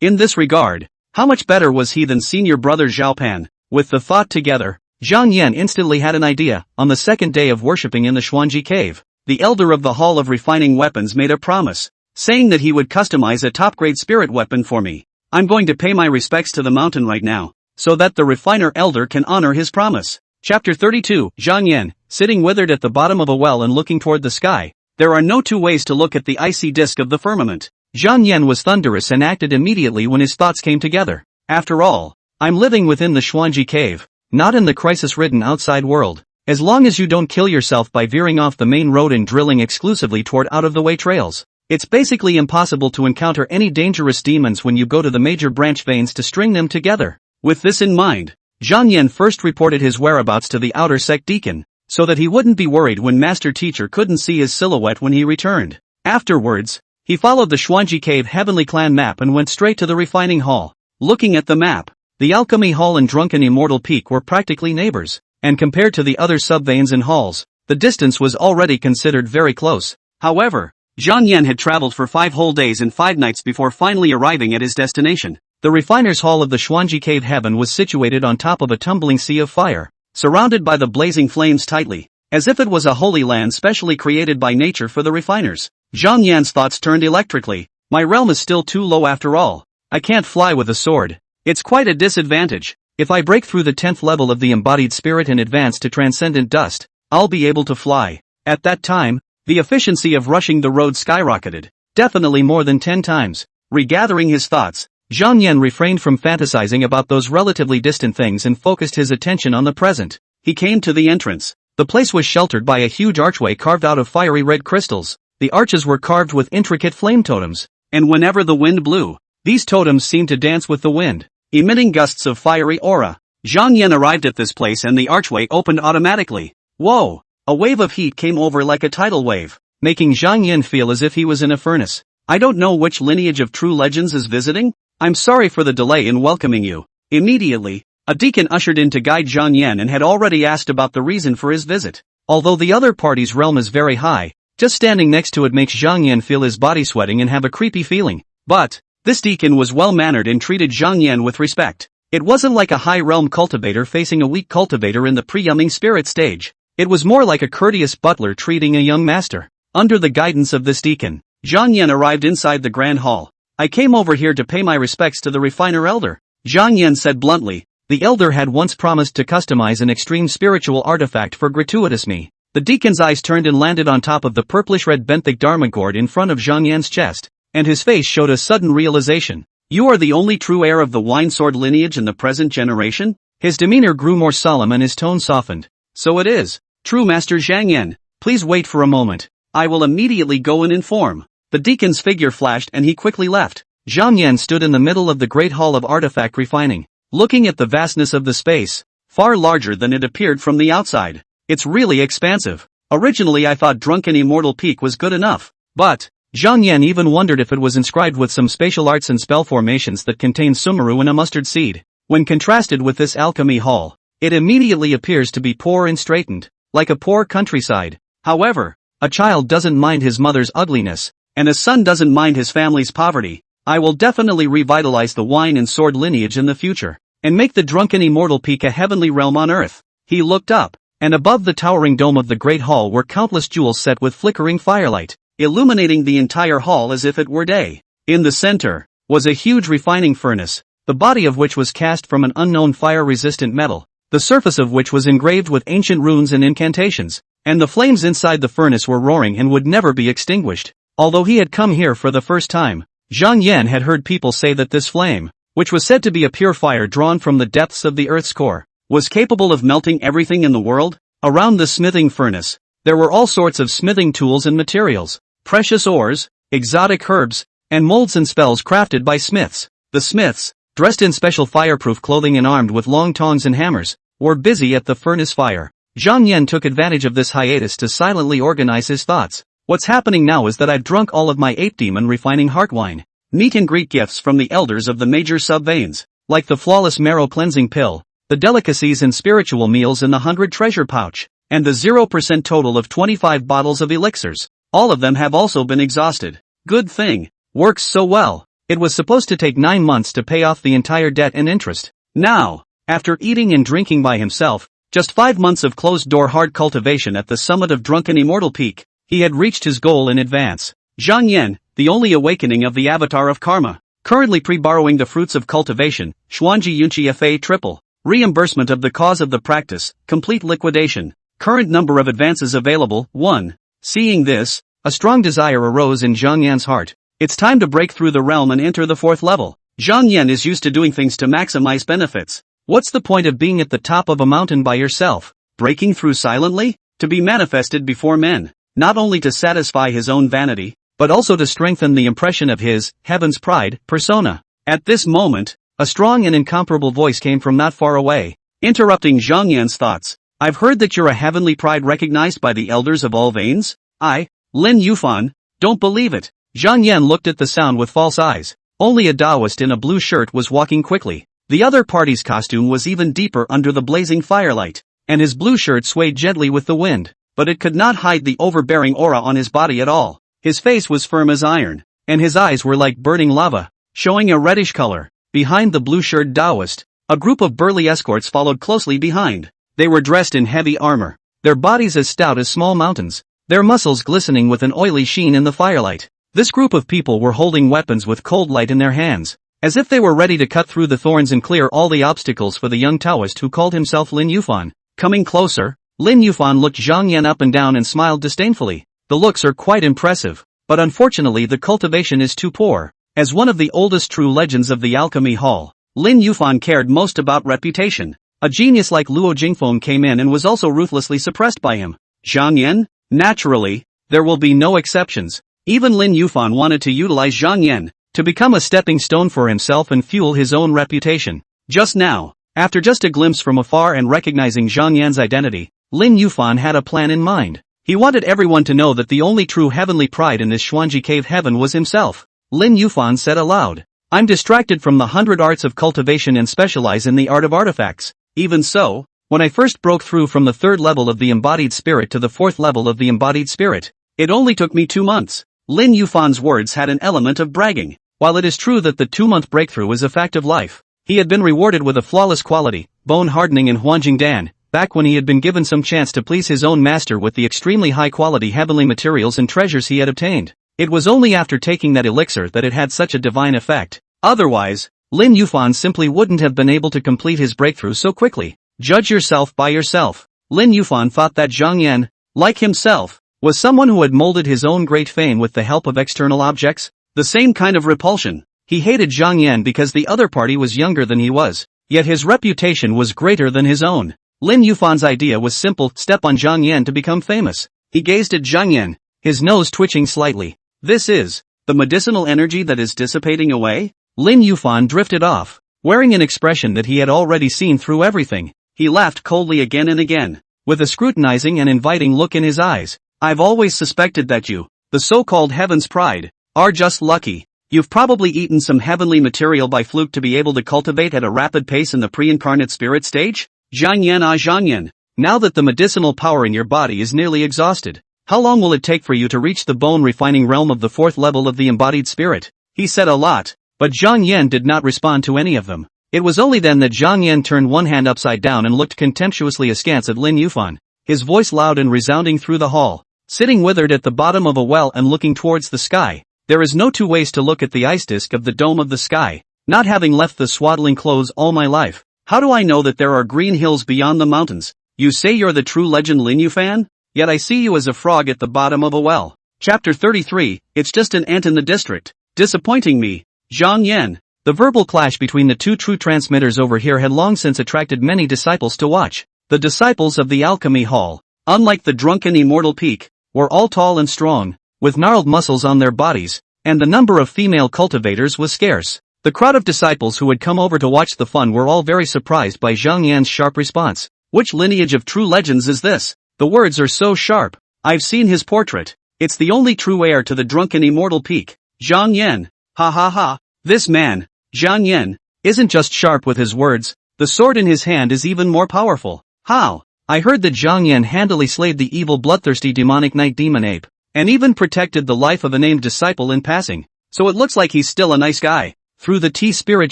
In this regard, how much better was he than senior brother Zhao Pan? With the thought together, Zhang Yan instantly had an idea. On the second day of worshipping in the Xuanji cave, the elder of the Hall of Refining Weapons made a promise, saying that he would customize a top-grade spirit weapon for me. I'm going to pay my respects to the mountain right now, so that the refiner elder can honor his promise. Chapter 32, Zhang Yan, sitting withered at the bottom of a well and looking toward the sky. There are no 2 ways to look at the icy disk of the firmament. Zhang Yan was thunderous and acted immediately when his thoughts came together. After all, I'm living within the Xuanji cave, not in the crisis-ridden outside world. As long as you don't kill yourself by veering off the main road and drilling exclusively toward out-of-the-way trails, it's basically impossible to encounter any dangerous demons when you go to the major branch veins to string them together. With this in mind, Zhang Yan first reported his whereabouts to the outer sect deacon, so that he wouldn't be worried when master teacher couldn't see his silhouette when he returned. Afterwards, he followed the Xuanji Cave Heavenly Clan map and went straight to the refining hall. Looking at the map, the Alchemy Hall and Drunken Immortal Peak were practically neighbors, and compared to the other subveins and halls, the distance was already considered very close. However, Zhang Yan had traveled for 5 whole days and 5 nights before finally arriving at his destination. The refiner's hall of the Xuanji Cave Heaven was situated on top of a tumbling sea of fire, surrounded by the blazing flames tightly, as if it was a holy land specially created by nature for the refiners. Zhang Yan's thoughts turned electrically. My realm is still too low after all. I can't fly with a sword. It's quite a disadvantage. If I break through the 10th level of the embodied spirit and advance to transcendent dust, I'll be able to fly. At that time, the efficiency of rushing the road skyrocketed, definitely more than 10 times. Regathering his thoughts, Zhang Yan refrained from fantasizing about those relatively distant things and focused his attention on the present. He came to the entrance. The place was sheltered by a huge archway carved out of fiery red crystals. The arches were carved with intricate flame totems, and whenever the wind blew, these totems seemed to dance with the wind, emitting gusts of fiery aura. Zhang Yan arrived at this place and the archway opened automatically. Whoa! A wave of heat came over like a tidal wave, making Zhang Yan feel as if he was in a furnace. I don't know which lineage of true legends is visiting? I'm sorry for the delay in welcoming you. Immediately, a deacon ushered in to guide Zhang Yan and had already asked about the reason for his visit. Although the other party's realm is very high, just standing next to it makes Zhang Yan feel his body sweating and have a creepy feeling. But this deacon was well-mannered and treated Zhang Yan with respect. It wasn't like a high-realm cultivator facing a weak cultivator in the pre-yumming spirit stage. It was more like a courteous butler treating a young master. Under the guidance of this deacon, Zhang Yan arrived inside the grand hall. I came over here to pay my respects to the refiner elder, Zhang Yan said bluntly. The elder had once promised to customize an extreme spiritual artifact for gratuitous me. The deacon's eyes turned and landed on top of the purplish-red benthic dharma gourd in front of Zhang Yan's chest, and his face showed a sudden realization. You are the only true heir of the wine sword lineage in the present generation? His demeanor grew more solemn and his tone softened. So it is. True Master Zhang Yan, please wait for a moment. I will immediately go and inform. The deacon's figure flashed and he quickly left. Zhang Yan stood in the middle of the great hall of artifact refining, looking at the vastness of the space, far larger than it appeared from the outside. It's really expansive. Originally I thought Drunken Immortal Peak was good enough, but Zhang Yan even wondered if it was inscribed with some spatial arts and spell formations that contain sumaru and a mustard seed. When contrasted with this alchemy hall, it immediately appears to be poor and straitened, like a poor countryside. However, a child doesn't mind his mother's ugliness, and a son doesn't mind his family's poverty. I will definitely revitalize the wine and sword lineage in the future, and make the Drunken Immortal Peak a heavenly realm on earth. He looked up, and above the towering dome of the great hall were countless jewels set with flickering firelight, illuminating the entire hall as if it were day. In the center was a huge refining furnace, the body of which was cast from an unknown fire-resistant metal, the surface of which was engraved with ancient runes and incantations, and the flames inside the furnace were roaring and would never be extinguished. Although he had come here for the first time, Zhang Yan had heard people say that this flame, which was said to be a pure fire drawn from the depths of the earth's core, was capable of melting everything in the world. Around the smithing furnace, there were all sorts of smithing tools and materials, precious ores, exotic herbs, and molds and spells crafted by smiths. The smiths, dressed in special fireproof clothing and armed with long tongs and hammers, were busy at the furnace fire. Zhang Yan took advantage of this hiatus to silently organize his thoughts. What's happening now is that I've drunk all of my 8-demon refining heart wine. Meet and greet gifts from the elders of the major subveins, like the flawless marrow cleansing pill, the delicacies and spiritual meals in the 100 treasure pouch, and the 0% total of 25 bottles of elixirs. All of them have also been exhausted. Good thing. Works so well. It was supposed to take 9 months to pay off the entire debt and interest. Now, after eating and drinking by himself, just 5 months of closed-door hard cultivation at the summit of Drunken Immortal Peak, he had reached his goal in advance. Zhang Yan, the only awakening of the avatar of karma, currently pre-borrowing the fruits of cultivation, Xuanji Yunqi Fa triple, reimbursement of the cause of the practice, complete liquidation, current number of advances available, 1. Seeing this, a strong desire arose in Zhang Yan's heart. It's time to break through the realm and enter the 4th level. Zhang Yan is used to doing things to maximize benefits. What's the point of being at the top of a mountain by yourself, breaking through silently? To be manifested before men, not only to satisfy his own vanity, but also to strengthen the impression of his, heaven's pride, persona. At this moment, a strong and incomparable voice came from not far away, interrupting Zhang Yan's thoughts. I've heard that you're a heavenly pride recognized by the elders of all veins? I, Lin Yufan, don't believe it. Zhang Yan looked at the sound with false eyes. Only a Taoist in a blue shirt was walking quickly. The other party's costume was even deeper under the blazing firelight. and his blue shirt swayed gently with the wind, but it could not hide the overbearing aura on his body at all. His face was firm as iron, and his eyes were like burning lava, showing a reddish color. Behind the blue-shirted Taoist, a group of burly escorts followed closely behind. They were dressed in heavy armor, their bodies as stout as small mountains, their muscles glistening with an oily sheen in the firelight. This group of people were holding weapons with cold light in their hands, as if they were ready to cut through the thorns and clear all the obstacles for the young Taoist who called himself Lin Yufan. Coming closer, Lin Yufan looked Zhang Yan up and down and smiled disdainfully. The looks are quite impressive, but unfortunately the cultivation is too poor. As one of the oldest true legends of the Alchemy Hall, Lin Yufan cared most about reputation. A genius like Luo Jingfeng came in and was also ruthlessly suppressed by him. Zhang Yan? Naturally, there will be no exceptions. Even Lin Yufan wanted to utilize Zhang Yan to become a stepping stone for himself and fuel his own reputation. Just now, after just a glimpse from afar and recognizing Zhang Yan's identity, Lin Yufan had a plan in mind. He wanted everyone to know that the only true heavenly pride in this Xuanji cave heaven was himself. Lin Yufan said aloud, "I'm distracted from the 100 arts of cultivation and specialize in the art of artifacts. Even so, when I first broke through from the 3rd level of the embodied spirit to the 4th level of the embodied spirit, it only took me 2 months." Lin Yufan's words had an element of bragging. While it is true that the 2-month breakthrough is a fact of life, he had been rewarded with a flawless quality, bone hardening in Huanjingdan, back when he had been given some chance to please his own master with the extremely high-quality heavenly materials and treasures he had obtained. It was only after taking that elixir that it had such a divine effect. Otherwise, Lin Yufan simply wouldn't have been able to complete his breakthrough so quickly. Judge yourself by yourself. Lin Yufan thought that Zhang Yan, like himself, was someone who had molded his own great fame with the help of external objects. The same kind of repulsion. He hated Zhang Yan because the other party was younger than he was, yet his reputation was greater than his own. Lin Yufan's idea was simple: step on Zhang Yan to become famous. He gazed at Zhang Yan, his nose twitching slightly. This is the medicinal energy that is dissipating away? Lin Yufan drifted off, wearing an expression that he had already seen through everything. He laughed coldly again and again, with a scrutinizing and inviting look in his eyes. I've always suspected that you, the so-called Heaven's Pride, are just lucky. You've probably eaten some heavenly material by fluke to be able to cultivate at a rapid pace in the pre-incarnate spirit stage? Zhang Yan, Zhang Yan, now that the medicinal power in your body is nearly exhausted, how long will it take for you to reach the bone-refining realm of the 4th level of the embodied spirit? He said a lot, but Zhang Yan did not respond to any of them. It was only then that Zhang Yan turned one hand upside down and looked contemptuously askance at Lin Yufan, his voice loud and resounding through the hall. Sitting withered at the bottom of a well and looking towards the sky, there is no 2 ways to look at the ice disk of the dome of the sky. Not having left the swaddling clothes all my life, how do I know that there are green hills beyond the mountains? You say you're the true legend Lin Yufan? Yet I see you as a frog at the bottom of a well. Chapter 33, it's just an ant in the district. Disappointing me. Zhang Yan. The verbal clash between the 2 true transmitters over here had long since attracted many disciples to watch. The disciples of the Alchemy Hall, unlike the drunken immortal peak, were all tall and strong, with gnarled muscles on their bodies, and the number of female cultivators was scarce. The crowd of disciples who had come over to watch the fun were all very surprised by Zhang Yan's sharp response. Which lineage of true legends is this? The words are so sharp. I've seen his portrait. It's the only true heir to the drunken immortal peak. Zhang Yan. Ha ha ha. This man, Zhang Yan, isn't just sharp with his words, the sword in his hand is even more powerful. How? I heard that Zhang Yan handily slayed the evil bloodthirsty demonic night demon ape, and even protected the life of a named disciple in passing. So it looks like he's still a nice guy. Through the T-spirit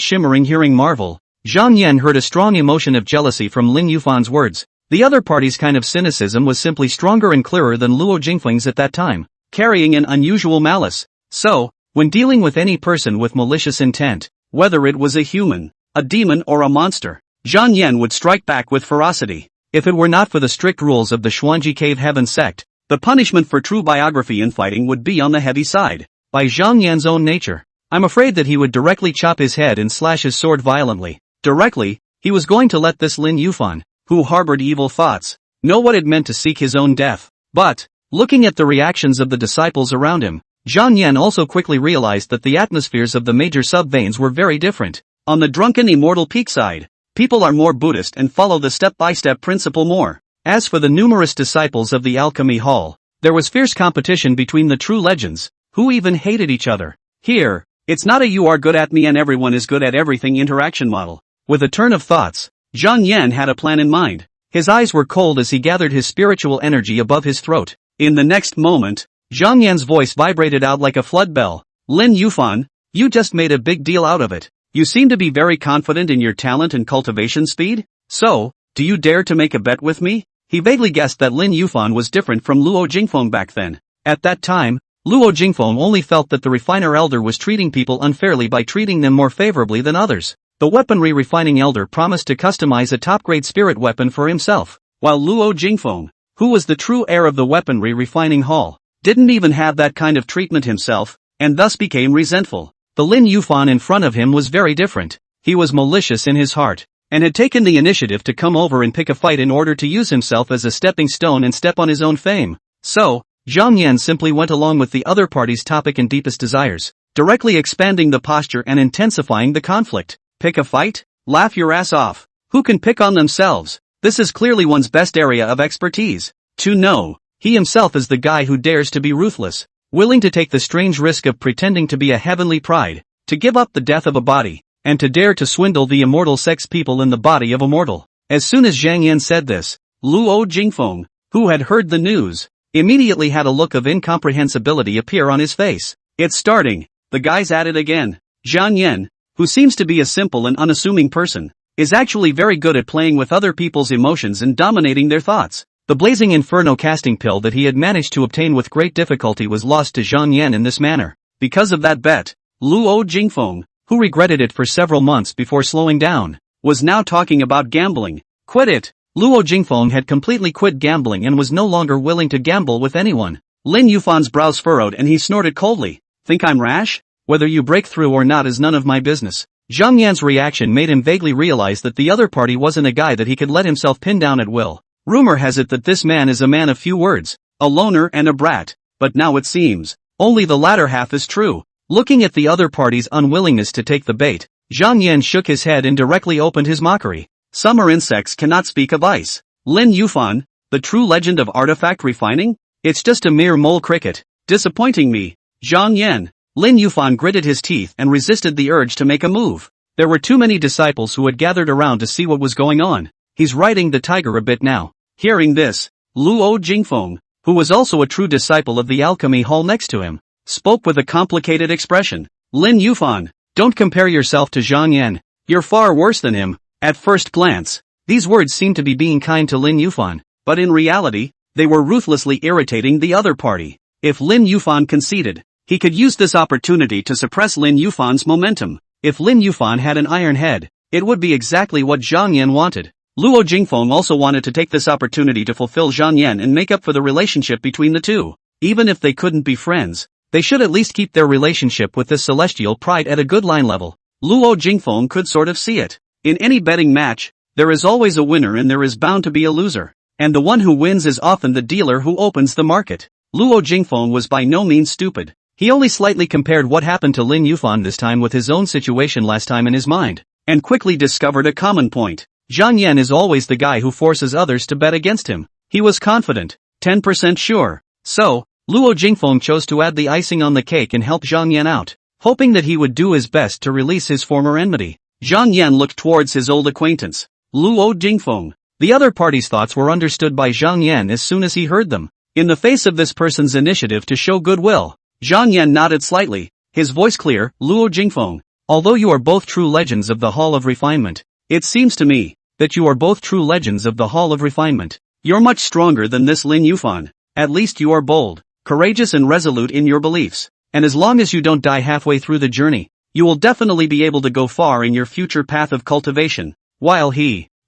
shimmering hearing marvel, Zhang Yan heard a strong emotion of jealousy from Lin Yufan's words. The other party's kind of cynicism was simply stronger and clearer than Luo Jingfeng's at that time, carrying an unusual malice. So, when dealing with any person with malicious intent, whether it was a human, a demon or a monster, Zhang Yan would strike back with ferocity. If it were not for the strict rules of the Xuanji Cave Heaven sect, the punishment for true biography in fighting would be on the heavy side. By Zhang Yan's own nature, I'm afraid that he would directly chop his head and slash his sword violently. Directly, he was going to let this Lin Yufan, who harbored evil thoughts, know what it meant to seek his own death. But, looking at the reactions of the disciples around him, Zhang Yan also quickly realized that the atmospheres of the major sub-veins were very different. On the drunken immortal peak side, people are more Buddhist and follow the step-by-step principle more. As for the numerous disciples of the Alchemy Hall, there was fierce competition between the true legends, who even hated each other. Here, it's not a you are good at me and everyone is good at everything interaction model. With a turn of thoughts, Zhang Yan had a plan in mind. His eyes were cold as he gathered his spiritual energy above his throat. In the next moment, Zhang Yan's voice vibrated out like a flood bell. Lin Yufan, you just made a big deal out of it. You seem to be very confident in your talent and cultivation speed? So, do you dare to make a bet with me? He vaguely guessed that Lin Yufan was different from Luo Jingfeng back then. At that time, Luo Jingfeng only felt that the refiner elder was treating people unfairly by treating them more favorably than others. The weaponry refining elder promised to customize a top-grade spirit weapon for himself, while Luo Jingfeng, who was the true heir of the weaponry refining hall, didn't even have that kind of treatment himself, and thus became resentful. The Lin Yufan in front of him was very different. He was malicious in his heart, and had taken the initiative to come over and pick a fight in order to use himself as a stepping stone and step on his own fame. So, Zhang Yan simply went along with the other party's topic and deepest desires, directly expanding the posture and intensifying the conflict. Pick a fight? Laugh your ass off. Who can pick on themselves? This is clearly one's best area of expertise. No, he himself is the guy who dares to be ruthless, willing to take the strange risk of pretending to be a heavenly pride, to give up the death of a body, and to dare to swindle the immortal sex people in the body of a mortal. As soon as Zhang Yan said this, Luo Jingfeng, who had heard the news, immediately had a look of incomprehensibility appear on his face. It's starting. The guy's at it again. Zhang Yan, who seems to be a simple and unassuming person, is actually very good at playing with other people's emotions and dominating their thoughts. The blazing inferno casting pill that he had managed to obtain with great difficulty was lost to Zhang Yan in this manner. Because of that bet, Luo Jingfeng, who regretted it for several months before slowing down, was now talking about gambling. Quit it! Luo Jingfeng had completely quit gambling and was no longer willing to gamble with anyone. Lin Yufan's brows furrowed and he snorted coldly. Think I'm rash? Whether you break through or not is none of my business. Zhang Yan's reaction made him vaguely realize that the other party wasn't a guy that he could let himself pin down at will. Rumor has it that this man is a man of few words, a loner and a brat, but now it seems, only the latter half is true. Looking at the other party's unwillingness to take the bait, Zhang Yan shook his head and directly opened his mockery. Summer insects cannot speak of ice. Lin Yufan, the true legend of artifact refining? It's just a mere mole cricket, disappointing me. Zhang Yan. Lin Yufan gritted his teeth and resisted the urge to make a move. There were too many disciples who had gathered around to see what was going on. He's riding the tiger a bit now. Hearing this, Luo Jingfeng, who was also a true disciple of the alchemy hall next to him, spoke with a complicated expression. Lin Yufan, don't compare yourself to Zhang Yan. You're far worse than him. At first glance, these words seemed to be being kind to Lin Yufan, but in reality, they were ruthlessly irritating the other party. If Lin Yufan conceded, he could use this opportunity to suppress Lin Yufan's momentum. If Lin Yufan had an iron head, it would be exactly what Zhang Yan wanted. Luo Jingfeng also wanted to take this opportunity to fulfill Zhang Yan and make up for the relationship between the two. Even if they couldn't be friends, they should at least keep their relationship with this celestial pride at a good line level. Luo Jingfeng could sort of see it. In any betting match, there is always a winner and there is bound to be a loser. And the one who wins is often the dealer who opens the market. Luo Jingfeng was by no means stupid. He only slightly compared what happened to Lin Yufan this time with his own situation last time in his mind, and quickly discovered a common point. Zhang Yan is always the guy who forces others to bet against him. He was confident, 10% sure. So, Luo Jingfeng chose to add the icing on the cake and help Zhang Yan out, hoping that he would do his best to release his former enmity. Zhang Yan looked towards his old acquaintance, Luo Jingfeng. The other party's thoughts were understood by Zhang Yan as soon as he heard them. In the face of this person's initiative to show goodwill, Zhang Yan nodded slightly, his voice clear. Luo Jingfeng, although you are both true legends of the Hall of Refinement, it seems to me that you are both true legends of the Hall of Refinement. You're much stronger than this Lin Yufan. At least you are bold, courageous and resolute in your beliefs, and as long as you don't die halfway through the journey, you will definitely be able to go far in your future path of cultivation. While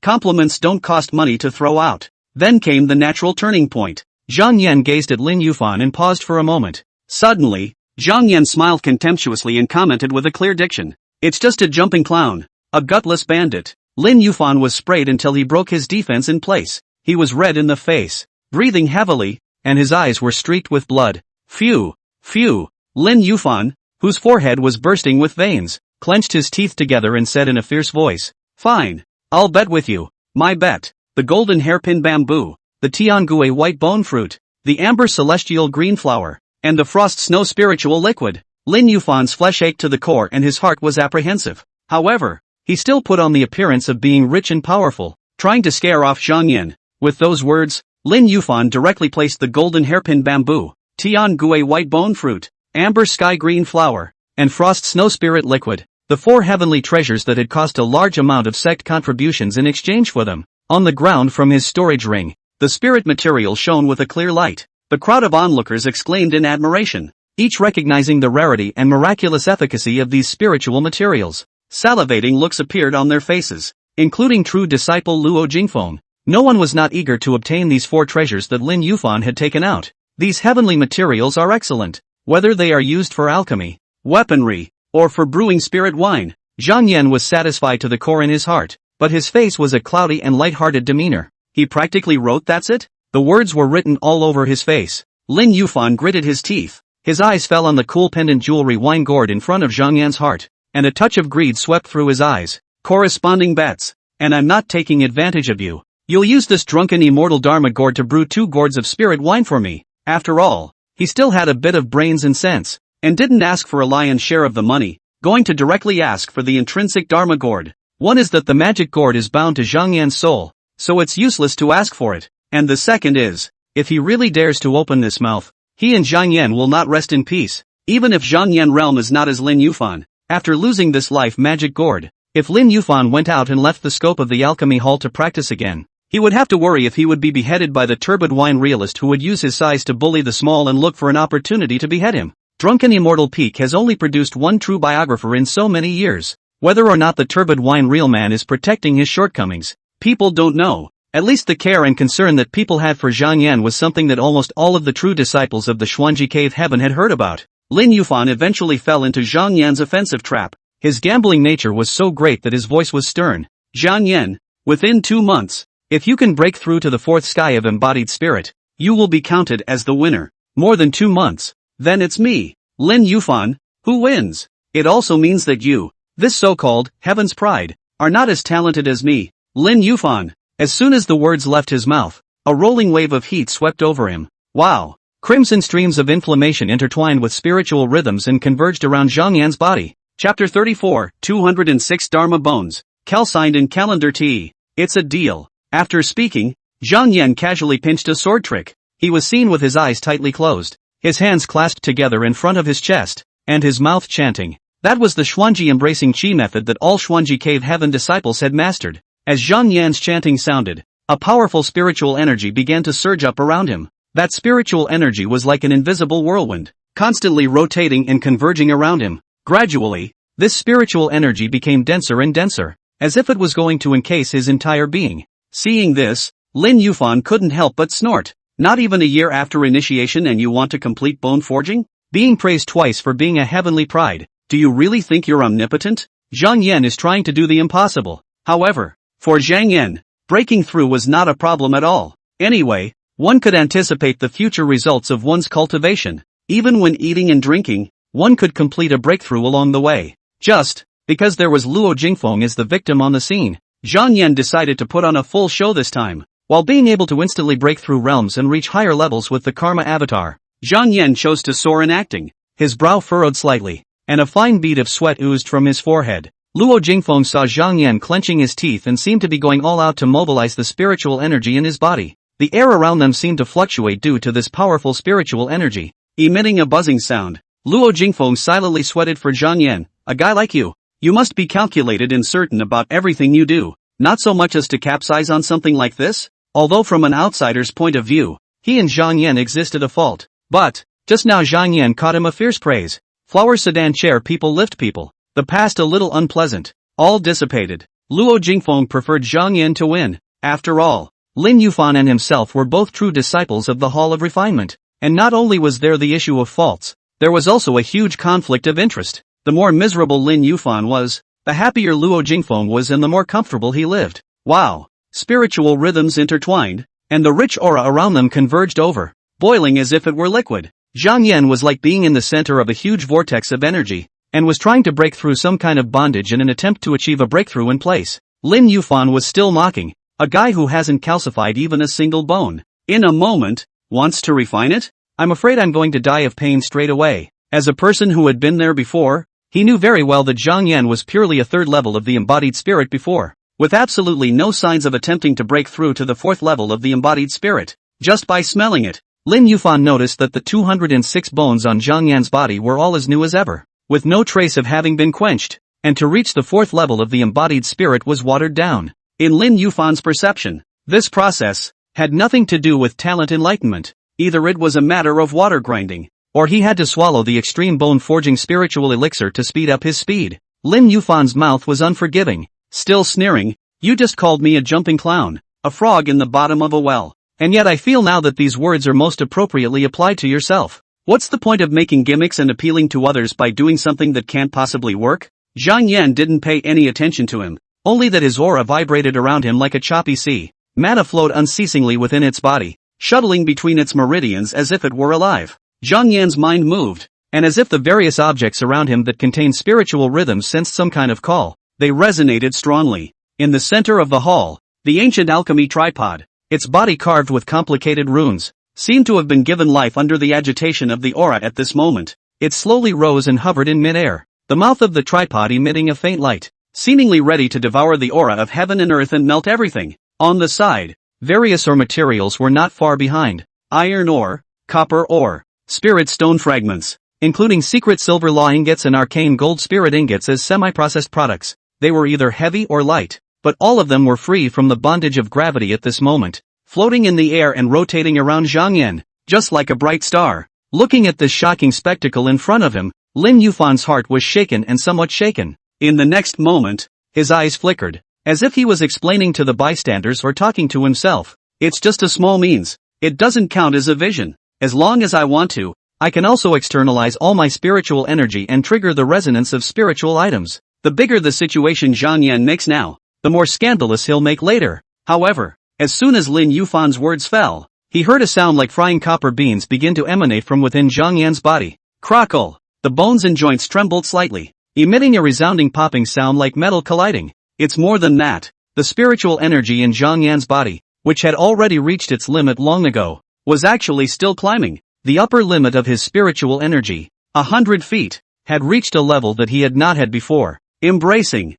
compliments don't cost money to throw out. Then came the natural turning point. Zhang Yan gazed at Lin Yufan and paused for a moment. Suddenly, Zhang Yan smiled contemptuously and commented with a clear diction. It's just a jumping clown, a gutless bandit. Lin Yufan was sprayed until he broke his defense in place. He was red in the face, breathing heavily, and his eyes were streaked with blood. Phew. Lin Yufan, whose forehead was bursting with veins, clenched his teeth together and said in a fierce voice, "Fine. I'll bet with you. My bet. The golden hairpin bamboo, the tiangue white bone fruit, the amber celestial green flower, and the frost snow spiritual liquid." Lin Yufan's flesh ached to the core and his heart was apprehensive. However, he still put on the appearance of being rich and powerful. trying to scare off Zhang Yan. With those words, Lin Yufan directly placed the golden hairpin bamboo, Tian Gui white bone fruit, amber sky green flower, and frost snow spirit liquid, the 4 heavenly treasures that had cost a large amount of sect contributions in exchange for them, on the ground from his storage ring. The spirit material shone with a clear light. The crowd of onlookers exclaimed in admiration, each recognizing the rarity and miraculous efficacy of these spiritual materials. Salivating looks appeared on their faces, including true disciple Luo Jingfeng. No one was not eager to obtain these 4 treasures that Lin Yufan had taken out. These heavenly materials are excellent, whether they are used for alchemy, weaponry, or for brewing spirit wine. Zhang Yan was satisfied to the core in his heart, but his face was a cloudy and light-hearted demeanor. He practically wrote "that's it?" The words were written all over his face. Lin Yufan gritted his teeth. His eyes fell on the cool pendant jewelry wine gourd in front of Zhang Yan's heart, and a touch of greed swept through his eyes. Corresponding bets. And I'm not taking advantage of you. You'll use this drunken immortal Dharma gourd to brew 2 gourds of spirit wine for me. After all, he still had a bit of brains and sense, and didn't ask for a lion's share of the money, going to directly ask for the intrinsic Dharma gourd. One is that the magic gourd is bound to Zhang Yan's soul, so it's useless to ask for it. And the second is, if he really dares to open this mouth, he and Zhang Yan will not rest in peace, even if Zhang Yan realm is not as Lin Yufan. After losing this life magic gourd, if Lin Yufan went out and left the scope of the alchemy hall to practice again, he would have to worry if he would be beheaded by the turbid wine realist who would use his size to bully the small and look for an opportunity to behead him. Drunken Immortal Peak has only produced one true biographer in so many years. Whether or not the turbid wine real man is protecting his shortcomings, people don't know. At least the care and concern that people had for Zhang Yan was something that almost all of the true disciples of the Xuanji Cave Heaven had heard about. Lin Yufan eventually fell into Zhang Yan's offensive trap. His gambling nature was so great that his voice was stern. Zhang Yan, within 2 months, if you can break through to the 4th sky of embodied spirit, you will be counted as the winner. More than 2 months, then it's me, Lin Yufan, who wins. It also means that you, this so-called Heaven's Pride, are not as talented as me, Lin Yufan. As soon as the words left his mouth, a rolling wave of heat swept over him. Wow! Crimson streams of inflammation intertwined with spiritual rhythms and converged around Zhang Yan's body. Chapter 34, 206 Dharma Bones, calcined in calendar T. It's a deal. After speaking, Zhang Yan casually pinched a sword trick. He was seen with his eyes tightly closed, his hands clasped together in front of his chest, and his mouth chanting. That was the Xuanji embracing Qi method that all Xuanji Cave Heaven disciples had mastered. As Zhang Yan's chanting sounded, a powerful spiritual energy began to surge up around him. That spiritual energy was like an invisible whirlwind, constantly rotating and converging around him. Gradually, this spiritual energy became denser and denser, as if it was going to encase his entire being. Seeing this, Lin Yufan couldn't help but snort. Not even a year after initiation and you want to complete bone forging? Being praised twice for being a heavenly pride. Do you really think you're omnipotent? Zhang Yan is trying to do the impossible. However, for Zhang Yan, breaking through was not a problem at all. Anyway, one could anticipate the future results of one's cultivation. Even when eating and drinking, one could complete a breakthrough along the way. Just because there was Luo Jingfeng as the victim on the scene, Zhang Yan decided to put on a full show this time. While being able to instantly break through realms and reach higher levels with the Karma Avatar, Zhang Yan chose to soar in acting. His brow furrowed slightly, and a fine bead of sweat oozed from his forehead. Luo Jingfeng saw Zhang Yan clenching his teeth and seemed to be going all out to mobilize the spiritual energy in his body. The air around them seemed to fluctuate due to this powerful spiritual energy. Emitting a buzzing sound, Luo Jingfeng silently sweated for Zhang Yan. A guy like you must be calculated and certain about everything you do, not so much as to capsize on something like this? Although from an outsider's point of view, he and Zhang Yan existed a fault. But, just now Zhang Yan caught him a fierce praise. Flower sedan chair people lift people. The past a little unpleasant. All dissipated. Luo Jingfeng preferred Zhang Yan to win. After all, Lin Yufan and himself were both true disciples of the Hall of Refinement. And not only was there the issue of faults, there was also a huge conflict of interest. The more miserable Lin Yufan was, the happier Luo Jingfeng was and the more comfortable he lived. Wow! Spiritual rhythms intertwined, and the rich aura around them converged over, boiling as if it were liquid. Zhang Yan was like being in the center of a huge vortex of energy, and was trying to break through some kind of bondage in an attempt to achieve a breakthrough in place. Lin Yufan was still mocking, a guy who hasn't calcified even a single bone. In a moment, wants to refine it? I'm afraid I'm going to die of pain straight away. As a person who had been there before, he knew very well that Zhang Yan was purely a third level of the embodied spirit before. with absolutely no signs of attempting to break through to the fourth level of the embodied spirit. Just by smelling it, Lin Yufan noticed that the 206 bones on Zhang Yan's body were all as new as ever, with no trace of having been quenched, and to reach the fourth level of the embodied spirit was watered down. In Lin Yufan's perception, this process had nothing to do with talent enlightenment. Either it was a matter of water grinding, or he had to swallow the extreme bone-forging spiritual elixir to speed up his speed. Lin Yufan's mouth was unforgiving, still sneering. "You just called me a jumping clown, a frog in the bottom of a well. And yet I feel now that these words are most appropriately applied to yourself. What's the point of making gimmicks and appealing to others by doing something that can't possibly work?" Zhang Yan didn't pay any attention to him, only that his aura vibrated around him like a choppy sea. Mana flowed unceasingly within its body, shuttling between its meridians as if it were alive. Zhang Yan's mind moved, and as if the various objects around him that contained spiritual rhythms sensed some kind of call, they resonated strongly. In the center of the hall, the ancient alchemy tripod, its body carved with complicated runes, seemed to have been given life under the agitation of the aura at this moment. It slowly rose and hovered in midair, the mouth of the tripod emitting a faint light, seemingly ready to devour the aura of heaven and earth and melt everything. On the side, various ore materials were not far behind: iron ore, copper ore, spirit stone fragments, including secret silver law ingots and arcane gold spirit ingots as semi-processed products. They were either heavy or light, but all of them were free from the bondage of gravity at this moment, floating in the air and rotating around Zhang Yan, just like a bright star. Looking at this shocking spectacle in front of him, Lin Yufan's heart was shaken and somewhat shaken. In the next moment, his eyes flickered, as if he was explaining to the bystanders or talking to himself. "It's just a small means. It doesn't count as a vision. As long as I want to, I can also externalize all my spiritual energy and trigger the resonance of spiritual items. The bigger the situation Zhang Yan makes now, the more scandalous he'll make later." However, as soon as Lin Yufan's words fell, he heard a sound like frying copper beans begin to emanate from within Zhang Yan's body. Crackle! The bones and joints trembled slightly, emitting a resounding popping sound like metal colliding. It's more than that. The spiritual energy in Zhang Yan's body, which had already reached its limit long ago, was actually still climbing. The upper limit of his spiritual energy, 100 feet, had reached a level that he had not had before. Embracing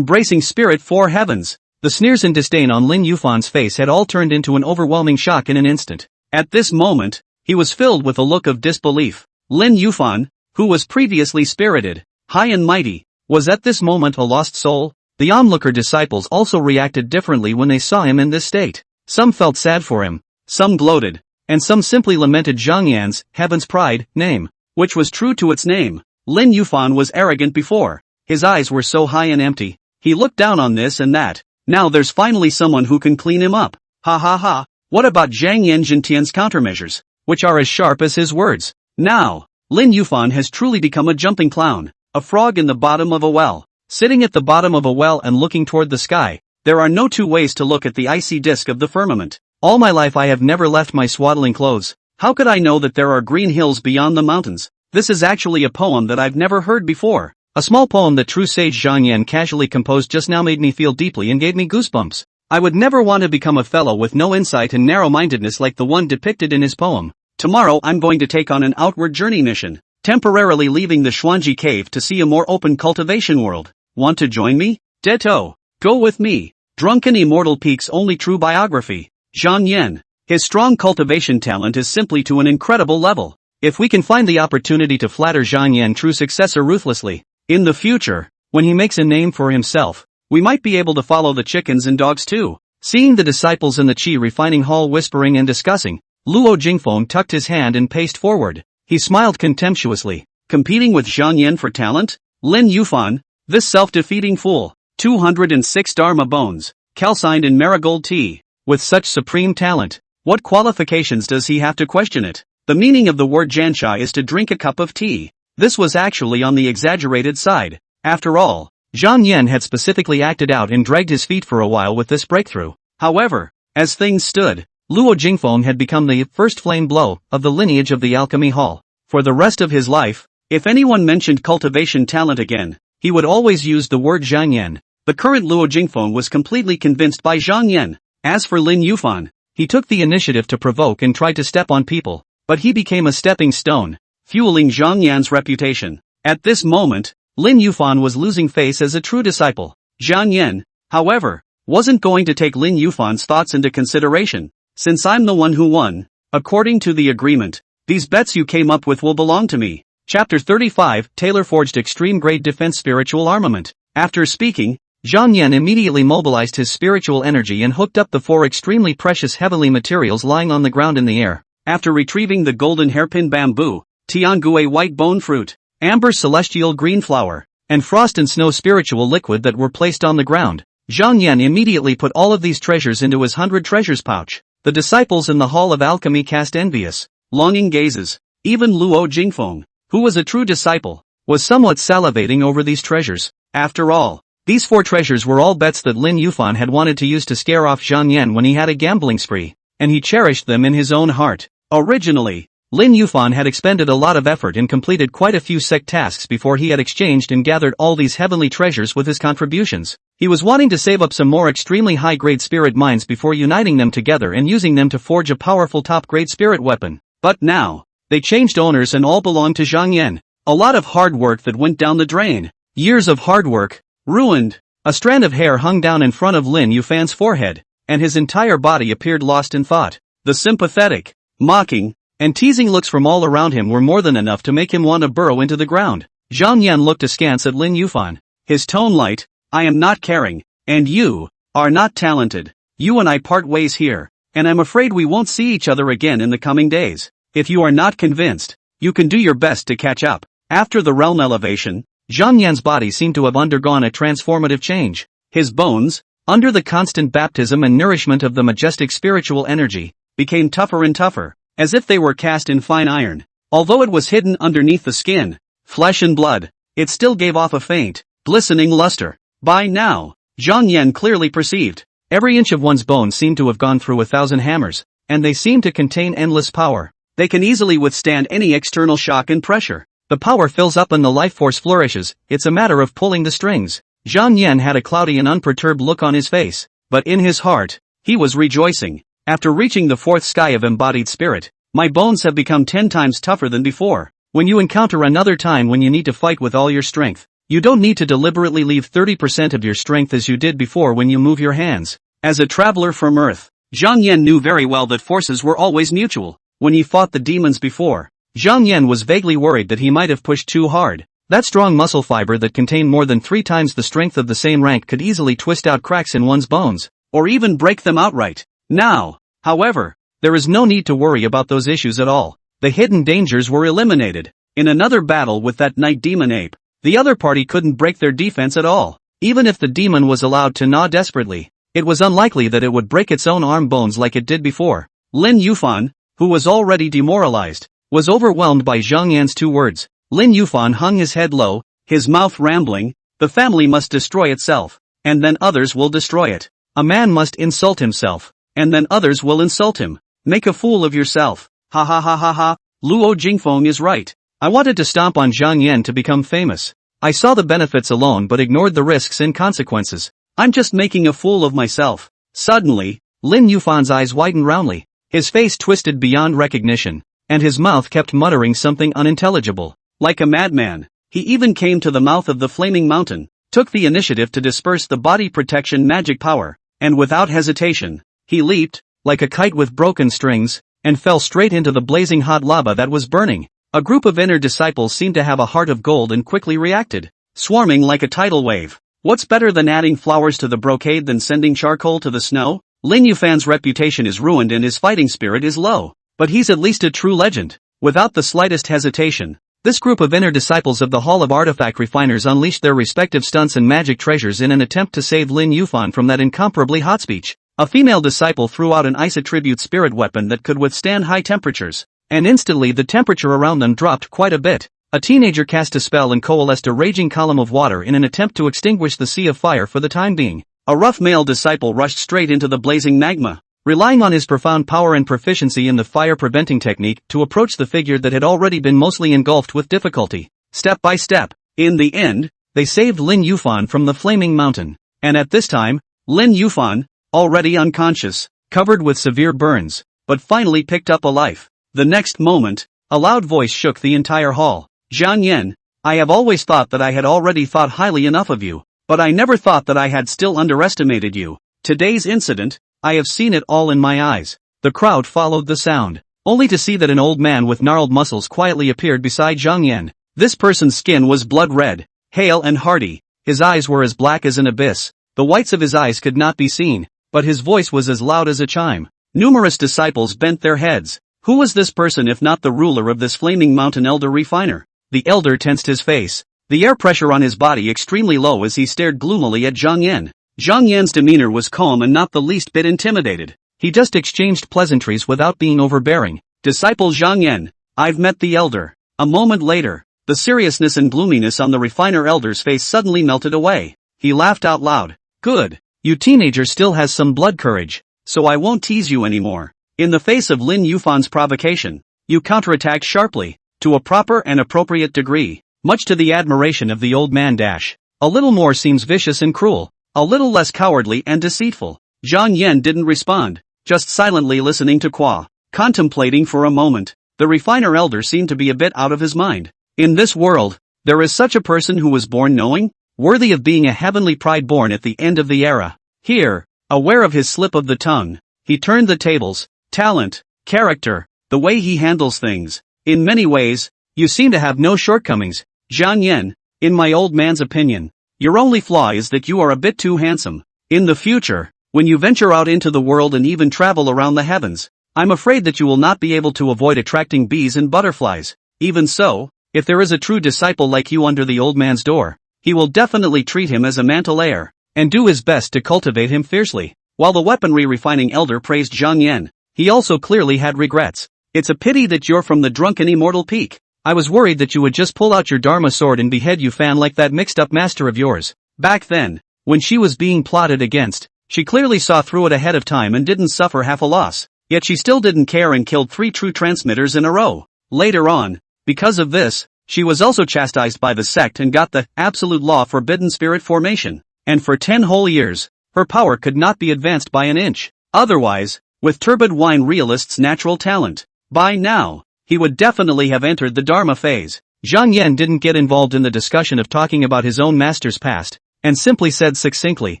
spirit for heavens. The sneers and disdain on Lin Yufan's face had all turned into an overwhelming shock in an instant. At this moment, he was filled with a look of disbelief. Lin Yufan, who was previously spirited, high and mighty, was at this moment a lost soul. The onlooker disciples also reacted differently when they saw him in this state. Some felt sad for him, some gloated, and some simply lamented Zhang Yan's heaven's pride name, which was true to its name. Lin Yufan was arrogant before. His eyes were so high and empty. He looked down on this and that. Now there's finally someone who can clean him up. Ha ha ha. What about Zhang Yan Jintian's countermeasures, which are as sharp as his words? Now, Lin Yufan has truly become a jumping clown, a frog in the bottom of a well. Sitting at the bottom of a well and looking toward the sky, there are no two ways to look at the icy disk of the firmament. All my life I have never left my swaddling clothes. How could I know that there are green hills beyond the mountains? This is actually a poem that I've never heard before. A small poem that true sage Zhang Yan casually composed just now made me feel deeply and gave me goosebumps. I would never want to become a fellow with no insight and narrow-mindedness like the one depicted in his poem. Tomorrow I'm going to take on an outward journey mission, temporarily leaving the Xuanji cave to see a more open cultivation world. Want to join me? Ditto. Go with me. Drunken Immortal Peak's only true biography. Zhang Yan. His strong cultivation talent is simply to an incredible level. If we can find the opportunity to flatter Zhang Yan, true successor, ruthlessly, in the future, when he makes a name for himself, we might be able to follow the chickens and dogs too. Seeing the disciples in the Qi refining hall whispering and discussing, Luo Jingfeng tucked his hand and paced forward. He smiled contemptuously. Competing with Zhang Yan for talent? Lin Yufan, this self-defeating fool. 206 Dharma bones, calcined in marigold tea. With such supreme talent, what qualifications does he have to question it? The meaning of the word Jansha is to drink a cup of tea. This was actually on the exaggerated side. After all, Zhang Yan had specifically acted out and dragged his feet for a while with this breakthrough. However, as things stood, Luo Jingfeng had become the first flame blow of the lineage of the alchemy hall. For the rest of his life, if anyone mentioned cultivation talent again, he would always use the word Zhang Yan. The current Luo Jingfeng was completely convinced by Zhang Yan. As for Lin Yufan, he took the initiative to provoke and tried to step on people, but he became a stepping stone, fueling Zhang Yan's reputation. At this moment, Lin Yufan was losing face as a true disciple. Zhang Yan, however, wasn't going to take Lin Yufan's thoughts into consideration. Since I'm the one who won, according to the agreement, these bets you came up with will belong to me. Chapter 35, Taylor forged extreme-grade defense spiritual armament. After speaking, Zhang Yan immediately mobilized his spiritual energy and hooked up the 4 extremely precious heavenly materials lying on the ground in the air. After retrieving the golden hairpin bamboo, Tiangue white bone fruit, amber celestial green flower, and frost and snow spiritual liquid that were placed on the ground, Zhang Yan immediately put all of these treasures into his 100 treasures pouch. The disciples in the Hall of Alchemy cast envious, longing gazes. Even Luo Jingfeng, who was a true disciple, was somewhat salivating over these treasures. After all, these 4 treasures were all bets that Lin Yufan had wanted to use to scare off Zhang Yan when he had a gambling spree, and he cherished them in his own heart. Originally, Lin Yufan had expended a lot of effort and completed quite a few sect tasks before he had exchanged and gathered all these heavenly treasures with his contributions. He was wanting to save up some more extremely high-grade spirit mines before uniting them together and using them to forge a powerful top-grade spirit weapon. But now, they changed owners and all belonged to Zhang Yan. A lot of hard work that went down the drain. Years of hard work, ruined. A strand of hair hung down in front of Lin Yufan's forehead, and his entire body appeared lost in thought. The sympathetic, mocking, and teasing looks from all around him were more than enough to make him want to burrow into the ground. Zhang Yan looked askance at Lin Yufan. His tone light, I am not caring, and you are not talented. You and I part ways here, and I'm afraid we won't see each other again in the coming days. If you are not convinced, you can do your best to catch up. After the realm elevation, Zhang Yan's body seemed to have undergone a transformative change. His bones, under the constant baptism and nourishment of the majestic spiritual energy, became tougher and tougher, as if they were cast in fine iron. Although it was hidden underneath the skin, flesh and blood, it still gave off a faint, glistening luster. By now, Zhang Yan clearly perceived, every inch of one's bones seemed to have gone through 1,000 hammers, and they seemed to contain endless power. They can easily withstand any external shock and pressure. The power fills up and the life force flourishes, it's a matter of pulling the strings. Zhang Yan had a cloudy and unperturbed look on his face, but in his heart, he was rejoicing. After reaching the 4th sky of embodied spirit, my bones have become 10 times tougher than before. When you encounter another time when you need to fight with all your strength, you don't need to deliberately leave 30% of your strength as you did before when you move your hands. As a traveler from Earth, Zhang Yan knew very well that forces were always mutual. When he fought the demons before, Zhang Yan was vaguely worried that he might have pushed too hard. That strong muscle fiber that contained more than 3 times the strength of the same rank could easily twist out cracks in one's bones, or even break them outright. Now, however, there is no need to worry about those issues at all. The hidden dangers were eliminated. In another battle with that night demon ape, the other party couldn't break their defense at all. Even if the demon was allowed to gnaw desperately, it was unlikely that it would break its own arm bones like it did before. Lin Yufan, who was already demoralized, was overwhelmed by Zhang Yan's 2 words. Lin Yufan hung his head low, his mouth rambling, the family must destroy itself, and then others will destroy it. A man must insult himself, and then others will insult him. Make a fool of yourself. Ha ha ha ha ha. Luo Jingfeng is right. I wanted to stomp on Zhang Yan to become famous. I saw the benefits alone but ignored the risks and consequences. I'm just making a fool of myself. Suddenly, Lin Yufan's eyes widened roundly. His face twisted beyond recognition, and his mouth kept muttering something unintelligible. Like a madman, he even came to the mouth of the flaming mountain, took the initiative to disperse the body protection magic power, and without hesitation, he leaped, like a kite with broken strings, and fell straight into the blazing hot lava that was burning. A group of inner disciples seemed to have a heart of gold and quickly reacted, swarming like a tidal wave. What's better than adding flowers to the brocade than sending charcoal to the snow? Lin Yufan's reputation is ruined and his fighting spirit is low, but he's at least a true legend. Without the slightest hesitation, this group of inner disciples of the Hall of Artifact Refiners unleashed their respective stunts and magic treasures in an attempt to save Lin Yufan from that incomparably hot speech. A female disciple threw out an ice attribute spirit weapon that could withstand high temperatures, and instantly the temperature around them dropped quite a bit. A teenager cast a spell and coalesced a raging column of water in an attempt to extinguish the sea of fire for the time being. A rough male disciple rushed straight into the blazing magma, relying on his profound power and proficiency in the fire-preventing technique to approach the figure that had already been mostly engulfed with difficulty. Step by step, in the end, they saved Lin Yufan from the flaming mountain. And at this time, Lin Yufan, already unconscious, covered with severe burns, but finally picked up a life. The next moment, a loud voice shook the entire hall. Zhang Yan, I have always thought that I had already thought highly enough of you, but I never thought that I had still underestimated you. Today's incident, I have seen it all in my eyes. The crowd followed the sound, only to see that an old man with gnarled muscles quietly appeared beside Zhang Yan. This person's skin was blood red, hale and hearty. His eyes were as black as an abyss. The whites of his eyes could not be seen, but his voice was as loud as a chime. Numerous disciples bent their heads. Who was this person if not the ruler of this flaming mountain elder refiner? The elder tensed his face, the air pressure on his body extremely low as he stared gloomily at Zhang Yan. Zhang Yan's demeanor was calm and not the least bit intimidated. He just exchanged pleasantries without being overbearing. Disciple Zhang Yan, I've met the elder. A moment later, the seriousness and gloominess on the refiner elder's face suddenly melted away. He laughed out loud. Good. You teenager still has some blood courage, so I won't tease you anymore. In the face of Lin Yufan's provocation, you counterattacked sharply, to a proper and appropriate degree, much to the admiration of the old man. A little more seems vicious and cruel, a little less cowardly and deceitful. Zhang Yan didn't respond, just silently listening to Qua, contemplating for a moment. The refiner elder seemed to be a bit out of his mind. In this world, there is such a person who was born knowing, worthy of being a heavenly pride born at the end of the era. Here, aware of his slip of the tongue, he turned the tables. Talent, character, the way he handles things. In many ways, you seem to have no shortcomings. Zhang Yan, in my old man's opinion, your only flaw is that you are a bit too handsome. In the future, when you venture out into the world and even travel around the heavens, I'm afraid that you will not be able to avoid attracting bees and butterflies. Even so, if there is a true disciple like you under the old man's door, he will definitely treat him as a mantle heir, and do his best to cultivate him fiercely. While the weaponry refining elder praised Zhang Yan, he also clearly had regrets. It's a pity that you're from the drunken immortal peak. I was worried that you would just pull out your Dharma sword and behead Yufan like that mixed-up master of yours. Back then, when she was being plotted against, she clearly saw through it ahead of time and didn't suffer half a loss. Yet she still didn't care and killed 3 true transmitters in a row. Later on, because of this, she was also chastised by the sect and got the absolute law forbidden spirit formation. And for 10 whole years, her power could not be advanced by an inch. Otherwise, with turbid wine realist's natural talent, by now, he would definitely have entered the Dharma phase. Zhang Yan didn't get involved in the discussion of talking about his own master's past, and simply said succinctly,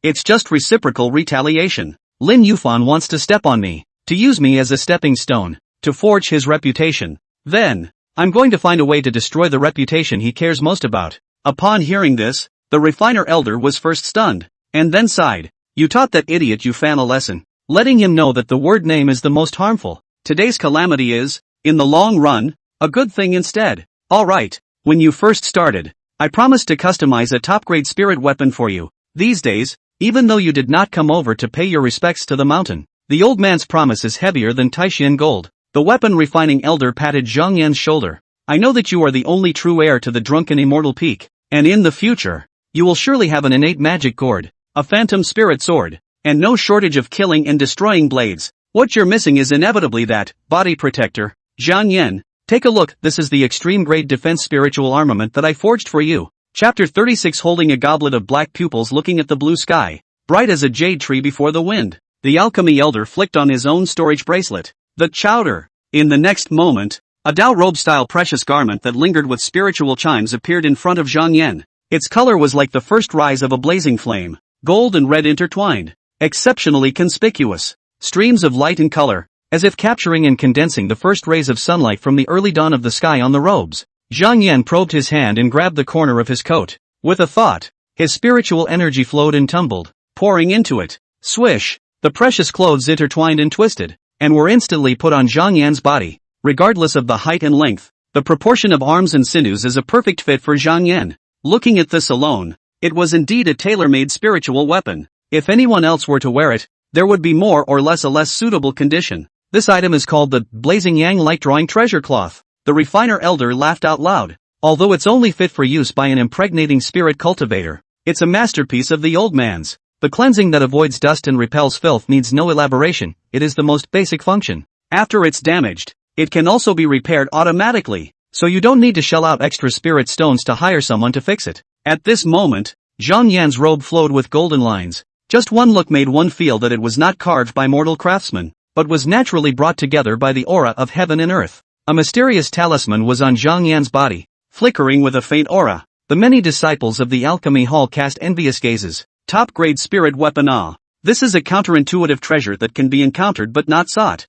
it's just reciprocal retaliation. Lin Yufan wants to step on me, to use me as a stepping stone, to forge his reputation. Then, I'm going to find a way to destroy the reputation he cares most about. Upon hearing this, the refiner elder was first stunned, and then sighed. You taught that idiot Yufan a lesson, letting him know that the word name is the most harmful. Today's calamity is, in the long run, a good thing instead. Alright, when you first started, I promised to customize a top-grade spirit weapon for you. These days, even though you did not come over to pay your respects to the mountain, the old man's promise is heavier than Taishan gold. The weapon refining elder patted Zhang Yan's shoulder. I know that you are the only true heir to the drunken immortal peak, and in the future, you will surely have an innate magic gourd, a phantom spirit sword, and no shortage of killing and destroying blades. What you're missing is inevitably that body protector. Zhang Yan, take a look, this is the extreme grade defense spiritual armament that I forged for you. Chapter 36 Holding a goblet of black pupils looking at the blue sky, bright as a jade tree before the wind. The alchemy elder flicked on his own storage bracelet. The chowder. In the next moment, a Dao robe-style precious garment that lingered with spiritual chimes appeared in front of Zhang Yan. Its color was like the first rise of a blazing flame, gold and red intertwined, exceptionally conspicuous. Streams of light and color, as if capturing and condensing the first rays of sunlight from the early dawn of the sky on the robes. Zhang Yan probed his hand and grabbed the corner of his coat. With a thought, his spiritual energy flowed and tumbled, pouring into it. Swish! The precious clothes intertwined and twisted, and were instantly put on Zhang Yan's body. Regardless of the height and length, the proportion of arms and sinews is a perfect fit for Zhang Yan. Looking at this alone, it was indeed a tailor-made spiritual weapon. If anyone else were to wear it, there would be more or less a less suitable condition. This item is called the Blazing Yang Light Drawing Treasure Cloth. The refiner elder laughed out loud. Although it's only fit for use by an impregnating spirit cultivator, it's a masterpiece of the old man's. The cleansing that avoids dust and repels filth needs no elaboration, it is the most basic function. After it's damaged, it can also be repaired automatically, so you don't need to shell out extra spirit stones to hire someone to fix it. At this moment, Zhang Yan's robe flowed with golden lines. Just one look made one feel that it was not carved by mortal craftsmen, but was naturally brought together by the aura of heaven and earth. A mysterious talisman was on Zhang Yan's body, flickering with a faint aura. The many disciples of the alchemy hall cast envious gazes. Top-grade spirit weapon. Ah, This is a counterintuitive treasure that can be encountered but not sought.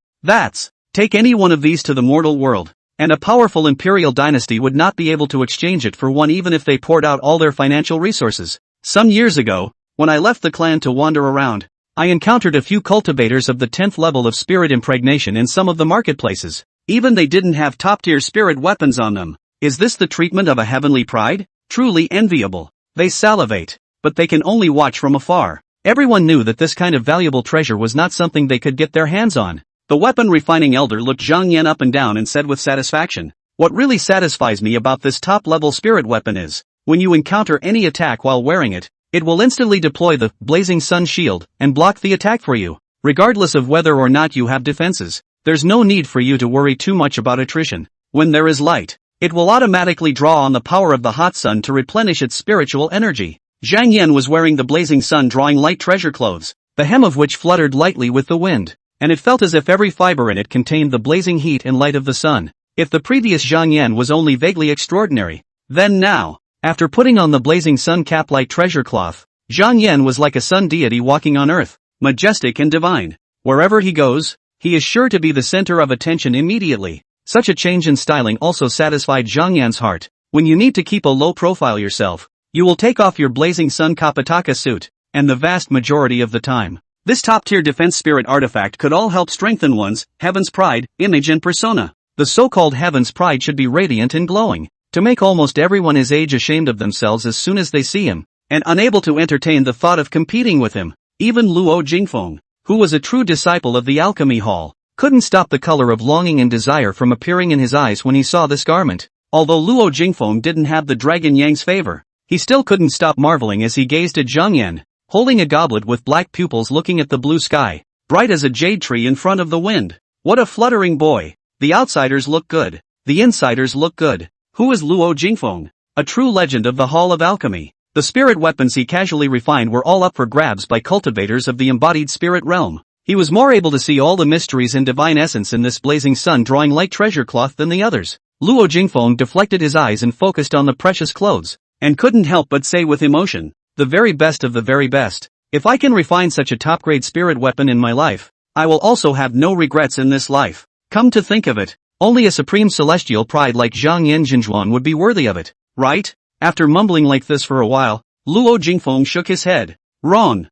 Take any one of these to the mortal world, and a powerful imperial dynasty would not be able to exchange it for one even if they poured out all their financial resources. Some years ago, when I left the clan to wander around, I encountered a few cultivators of the 10th level of spirit impregnation in some of the marketplaces. Even they didn't have top-tier spirit weapons on them. Is this the treatment of a heavenly pride? Truly enviable. They salivate, but they can only watch from afar. Everyone knew that this kind of valuable treasure was not something they could get their hands on. The weapon refining elder looked Zhang Yan up and down and said with satisfaction, "What really satisfies me about this top-level spirit weapon is, when you encounter any attack while wearing it, it will instantly deploy the blazing sun shield and block the attack for you. Regardless of whether or not you have defenses, there's no need for you to worry too much about attrition. When there is light, it will automatically draw on the power of the hot sun to replenish its spiritual energy." Zhang Yan was wearing the blazing sun drawing light treasure clothes, the hem of which fluttered lightly with the wind, and it felt as if every fiber in it contained the blazing heat and light of the sun. If the previous Zhang Yan was only vaguely extraordinary, then now, after putting on the blazing sun cap light treasure cloth, Zhang Yan was like a sun deity walking on earth, majestic and divine. Wherever he goes, he is sure to be the center of attention immediately. Such a change in styling also satisfied Zhang Yan's heart. When you need to keep a low profile yourself, you will take off your blazing sun kapataka suit, and the vast majority of the time, this top-tier defense spirit artifact could all help strengthen one's heaven's pride, image and persona. The so-called heaven's pride should be radiant and glowing, to make almost everyone his age ashamed of themselves as soon as they see him, and unable to entertain the thought of competing with him. Even Luo Jingfeng, who was a true disciple of the alchemy hall, couldn't stop the color of longing and desire from appearing in his eyes when he saw this garment. Although Luo Jingfeng didn't have the Dragon Yang's favor, he still couldn't stop marveling as he gazed at Zhang Yan, holding a goblet with black pupils looking at the blue sky, bright as a jade tree in front of the wind. What a fluttering boy. The outsiders look good. The insiders look good. Who is Luo Jingfeng? A true legend of the Hall of Alchemy. The spirit weapons he casually refined were all up for grabs by cultivators of the embodied spirit realm. He was more able to see all the mysteries and divine essence in this blazing sun drawing light treasure cloth than the others. Luo Jingfeng deflected his eyes and focused on the precious clothes, and couldn't help but say with emotion, "The very best of the very best. If I can refine such a top-grade spirit weapon in my life, I will also have no regrets in this life." Come to think of it, only a supreme celestial pride like Zhang Yan Jinzhuan would be worthy of it, right? After mumbling like this for a while, Luo Jingfeng shook his head. Wrong.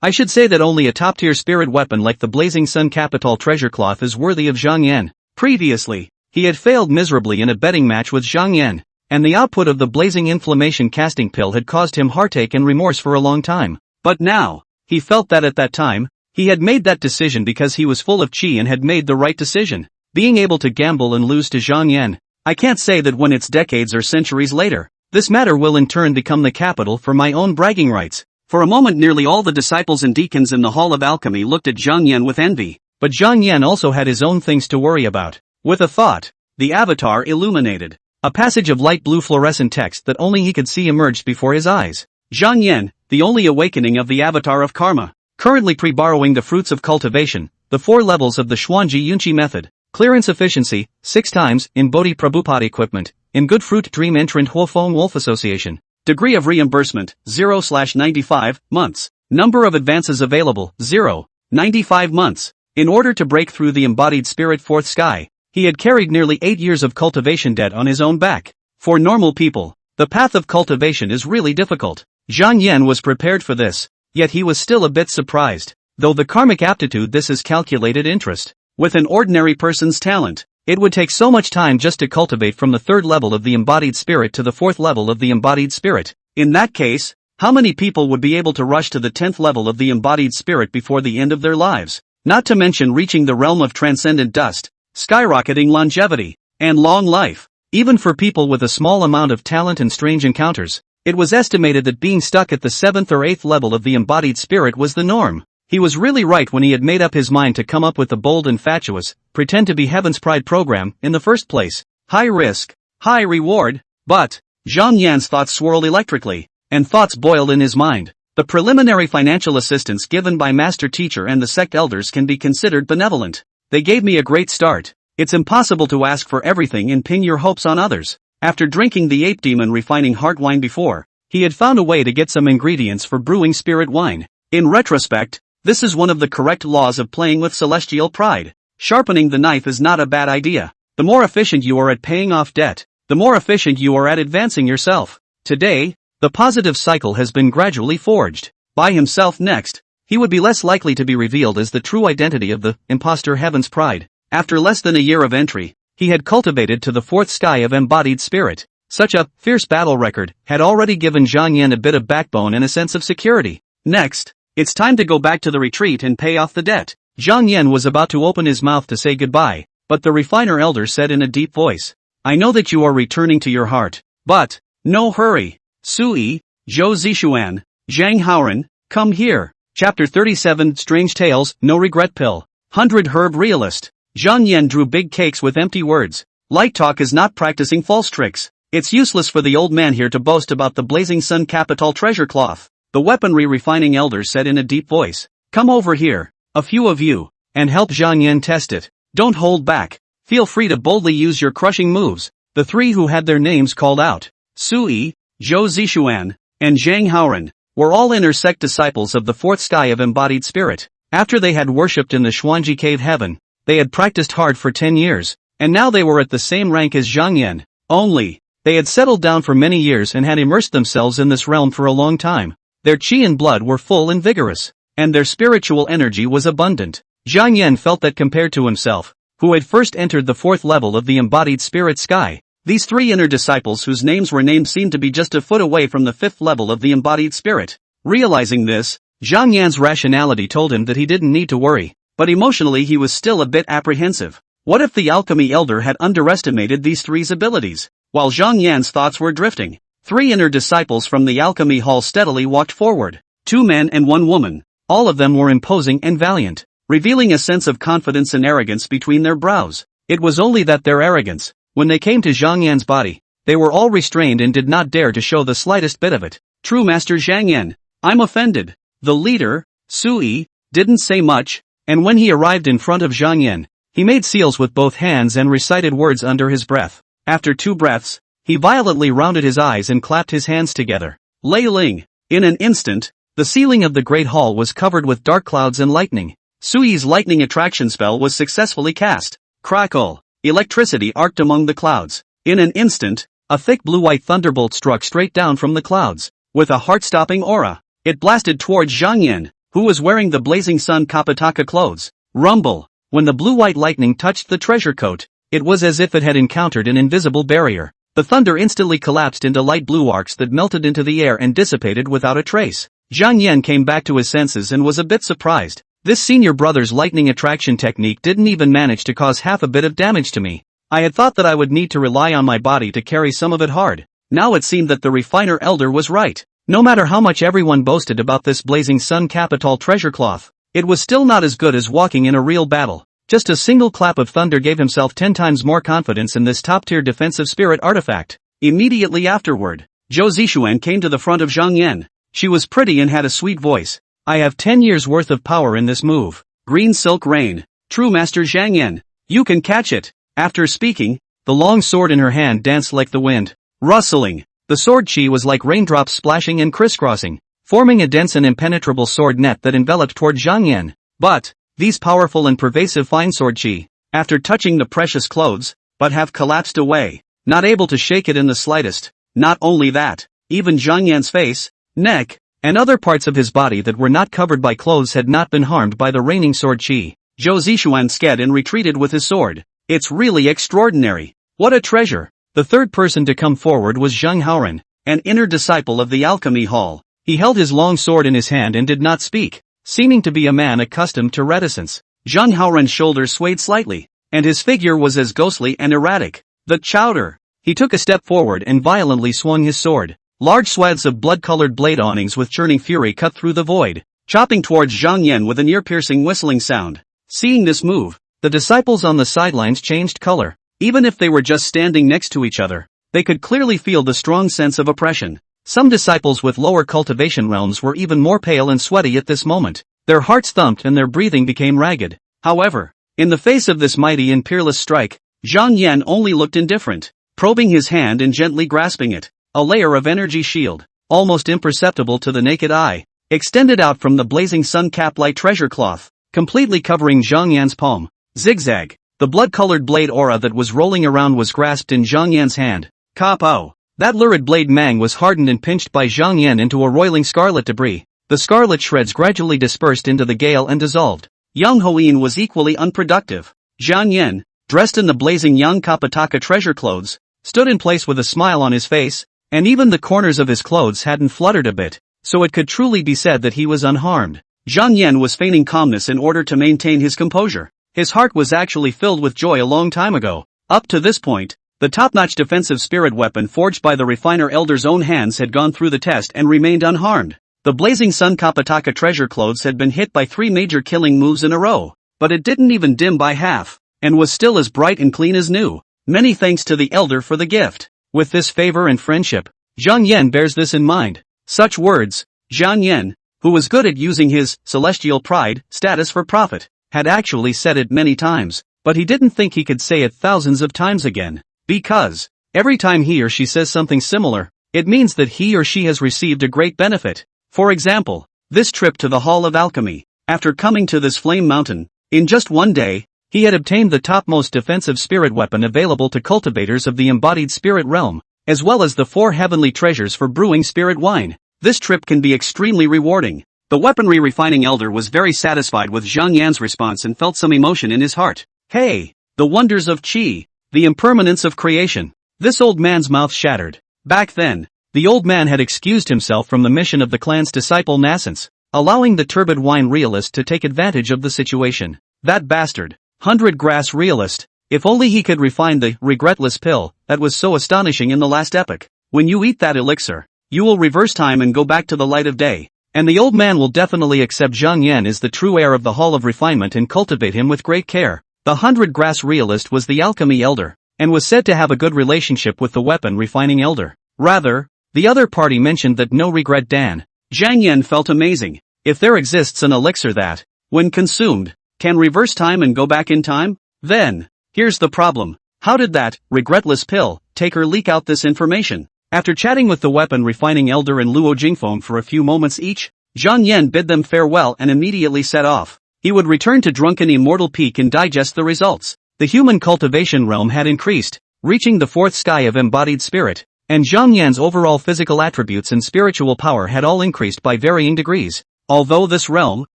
I should say that only a top-tier spirit weapon like the blazing sun capital treasure cloth is worthy of Zhang Yan. Previously, he had failed miserably in a betting match with Zhang Yan, and the output of the blazing inflammation casting pill had caused him heartache and remorse for a long time. But now, he felt that at that time, he had made that decision because he was full of chi and had made the right decision. Being able to gamble and lose to Zhang Yan, I can't say that when it's decades or centuries later, this matter will in turn become the capital for my own bragging rights. For a moment nearly all the disciples and deacons in the Hall of Alchemy looked at Zhang Yan with envy, but Zhang Yan also had his own things to worry about. With a thought, the avatar illuminated. A passage of light blue fluorescent text that only he could see emerged before his eyes. Zhang Yan, the only awakening of the avatar of karma, currently pre-borrowing the fruits of cultivation, the 4 levels of the Xuanji Yunqi method. Clearance efficiency, 6 times, in Bodhi Prabhupada equipment, in Good Fruit Dream Entrant Huofeng Wolf Association. Degree of reimbursement, 0/95 months. Number of advances available, 0, 95 months. In order to break through the embodied spirit 4th sky, he had carried nearly 8 years of cultivation debt on his own back. For normal people, the path of cultivation is really difficult. Zhang Yan was prepared for this, yet he was still a bit surprised. Though the karmic aptitude this is calculated interest. With an ordinary person's talent, it would take so much time just to cultivate from the 3rd level of the embodied spirit to the 4th level of the embodied spirit. In that case, how many people would be able to rush to the 10th level of the embodied spirit before the end of their lives? Not to mention reaching the realm of transcendent dust, skyrocketing longevity, and long life. Even for people with a small amount of talent and strange encounters, it was estimated that being stuck at the 7th or 8th level of the embodied spirit was the norm. He was really right when he had made up his mind to come up with the bold and fatuous, pretend to be Heaven's Pride program in the first place. High risk, high reward, but Zhang Yan's thoughts swirled electrically, and thoughts boiled in his mind. The preliminary financial assistance given by Master Teacher and the sect elders can be considered benevolent. They gave me a great start. It's impossible to ask for everything and pin your hopes on others. After drinking the ape demon refining heart wine before, he had found a way to get some ingredients for brewing spirit wine. In retrospect, this is one of the correct laws of playing with celestial pride. Sharpening the knife is not a bad idea. The more efficient you are at paying off debt, the more efficient you are at advancing yourself. Today, the positive cycle has been gradually forged. By himself next, he would be less likely to be revealed as the true identity of the imposter heaven's pride. After less than a year of entry, he had cultivated to the fourth sky of embodied spirit. Such a fierce battle record had already given Zhang Yan a bit of backbone and a sense of security. Next, it's time to go back to the retreat and pay off the debt. Zhang Yan was about to open his mouth to say goodbye, but the refiner elder said in a deep voice, "I know that you are returning to your heart, but no hurry. Sui, Zhou Zixuan, Zhang Haoran, come here." Chapter 37 Strange Tales, No Regret Pill. 100 Herb Realist. Zhang Yan drew big cakes with empty words. Light talk is not practicing false tricks. It's useless for the old man here to boast about the Blazing Sun Capital treasure cloth. The weaponry refining elder said in a deep voice, "Come over here, a few of you, and help Zhang Yan test it. Don't hold back. Feel free to boldly use your crushing moves." The three who had their names called out, Sui, Zhou Zixuan, and Zhang Haoran, were all inner sect disciples of the fourth sky of embodied spirit. After they had worshipped in the Xuanji cave heaven, they had practiced hard for 10 years, and now they were at the same rank as Zhang Yan. Only, they had settled down for many years and had immersed themselves in this realm for a long time. Their chi and blood were full and vigorous, and their spiritual energy was abundant. Zhang Yan felt that compared to himself, who had first entered the fourth level of the embodied spirit sky, these three inner disciples whose names were named seemed to be just a foot away from the fifth level of the embodied spirit. Realizing this, Zhang Yan's rationality told him that he didn't need to worry, but emotionally he was still a bit apprehensive. What if the alchemy elder had underestimated these three's abilities? While Zhang Yan's thoughts were drifting, three inner disciples from the alchemy hall steadily walked forward. 2 men and 1 woman. All of them were imposing and valiant, revealing a sense of confidence and arrogance between their brows. It was only that their arrogance, when they came to Zhang Yan's body, they were all restrained and did not dare to show the slightest bit of it. True Master Zhang Yan, I'm offended. The leader, Sui, didn't say much, and when he arrived in front of Zhang Yan, he made seals with both hands and recited words under his breath. After 2 breaths, he violently rounded his eyes and clapped his hands together. Lei Ling. In an instant, the ceiling of the great hall was covered with dark clouds and lightning. Sui's lightning attraction spell was successfully cast. Crackle. Electricity arced among the clouds. In an instant, a thick blue-white thunderbolt struck straight down from the clouds. With a heart-stopping aura, it blasted towards Zhang Yan, who was wearing the Blazing Sun Kapataka clothes. Rumble. When the blue-white lightning touched the treasure coat, it was as if it had encountered an invisible barrier. The thunder instantly collapsed into light blue arcs that melted into the air and dissipated without a trace. Zhang Yan came back to his senses and was a bit surprised. This senior brother's lightning attraction technique didn't even manage to cause half a bit of damage to me. I had thought that I would need to rely on my body to carry some of it hard. Now it seemed that the refiner elder was right. No matter how much everyone boasted about this Blazing Sun Capital treasure cloth, it was still not as good as walking in a real battle. Just a single clap of thunder gave himself 10 times more confidence in this top-tier defensive spirit artifact. Immediately afterward, Zhou Zixuan came to the front of Zhang Yan. She was pretty and had a sweet voice. I have 10 years worth of power in this move. Green Silk Rain. True Master Zhang Yan. You can catch it. After speaking, the long sword in her hand danced like the wind. Rustling. The sword chi was like raindrops splashing and crisscrossing, forming a dense and impenetrable sword net that enveloped toward Zhang Yan. But these powerful and pervasive fine sword chi, after touching the precious clothes, but have collapsed away, not able to shake it in the slightest. Not only that, even Zhang Yan's face, neck, and other parts of his body that were not covered by clothes had not been harmed by the raining sword chi. Zhou Zixuan sked and retreated with his sword. It's really extraordinary. What a treasure. The third person to come forward was Zhang Haoran, an inner disciple of the alchemy hall. He held his long sword in his hand and did not speak, seeming to be a man accustomed to reticence. Zhang Haoran's shoulders swayed slightly, and his figure was as ghostly and erratic. The chowder. He took a step forward and violently swung his sword. Large swaths of blood-colored blade awnings with churning fury cut through the void, chopping towards Zhang Yan with an ear-piercing whistling sound. Seeing this move, the disciples on the sidelines changed color. Even if they were just standing next to each other, they could clearly feel the strong sense of oppression. Some disciples with lower cultivation realms were even more pale and sweaty at this moment. Their hearts thumped and their breathing became ragged. However, in the face of this mighty and peerless strike, Zhang Yan only looked indifferent, probing his hand and gently grasping it. A layer of energy shield, almost imperceptible to the naked eye, extended out from the blazing sun cap-like treasure cloth, completely covering Zhang Yan's palm. Zigzag. The blood-colored blade aura that was rolling around was grasped in Zhang Yan's hand. Kapow! That lurid blade mang was hardened and pinched by Zhang Yan into a roiling scarlet debris. The scarlet shreds gradually dispersed into the gale and dissolved. Yang Hoin was equally unproductive. Zhang Yan, dressed in the blazing Yang Kapataka treasure clothes, stood in place with a smile on his face, and even the corners of his clothes hadn't fluttered a bit, so it could truly be said that he was unharmed. Zhang Yan was feigning calmness in order to maintain his composure. His heart was actually filled with joy a long time ago. Up to this point, the top-notch defensive spirit weapon forged by the refiner elder's own hands had gone through the test and remained unharmed. The blazing sun Kapataka treasure clothes had been hit by 3 major killing moves in a row, but it didn't even dim by half, and was still as bright and clean as new. Many thanks to the elder for the gift. With this favor and friendship, Zhang Yan bears this in mind. Such words, Zhang Yan, who was good at using his celestial pride status for profit, had actually said it many times, but he didn't think he could say it thousands of times again, because every time he or she says something similar, it means that he or she has received a great benefit. For example, this trip to the Hall of Alchemy. After coming to this flame mountain, in just one day, he had obtained the topmost defensive spirit weapon available to cultivators of the embodied spirit realm, as well as the 4 heavenly treasures for brewing spirit wine. This trip can be extremely rewarding. The weaponry refining elder was very satisfied with Zhang Yan's response and felt some emotion in his heart. Hey! The wonders of qi, the impermanence of creation. This old man's mouth shattered. Back then, the old man had excused himself from the mission of the clan's disciple Nascence, allowing the turbid wine realist to take advantage of the situation. That bastard, 100 grass realist, if only he could refine the regretless pill that was so astonishing in the last epoch. When you eat that elixir, you will reverse time and go back to the light of day. And the old man will definitely accept Zhang Yan as the true heir of the Hall of Refinement and cultivate him with great care. The 100 grass realist was the alchemy elder, and was said to have a good relationship with the weapon refining elder. Rather, the other party mentioned that no regret Dan. Zhang Yan felt amazing. If there exists an elixir that, when consumed, can reverse time and go back in time, then, here's the problem. How did that regretless pill taker leak out this information? After chatting with the weapon refining elder and Luo Jingfeng for a few moments each, Zhang Yan bid them farewell and immediately set off. He would return to Drunken Immortal Peak and digest the results. The human cultivation realm had increased, reaching the 4th sky of embodied spirit, and Zhang Yan's overall physical attributes and spiritual power had all increased by varying degrees. Although this realm,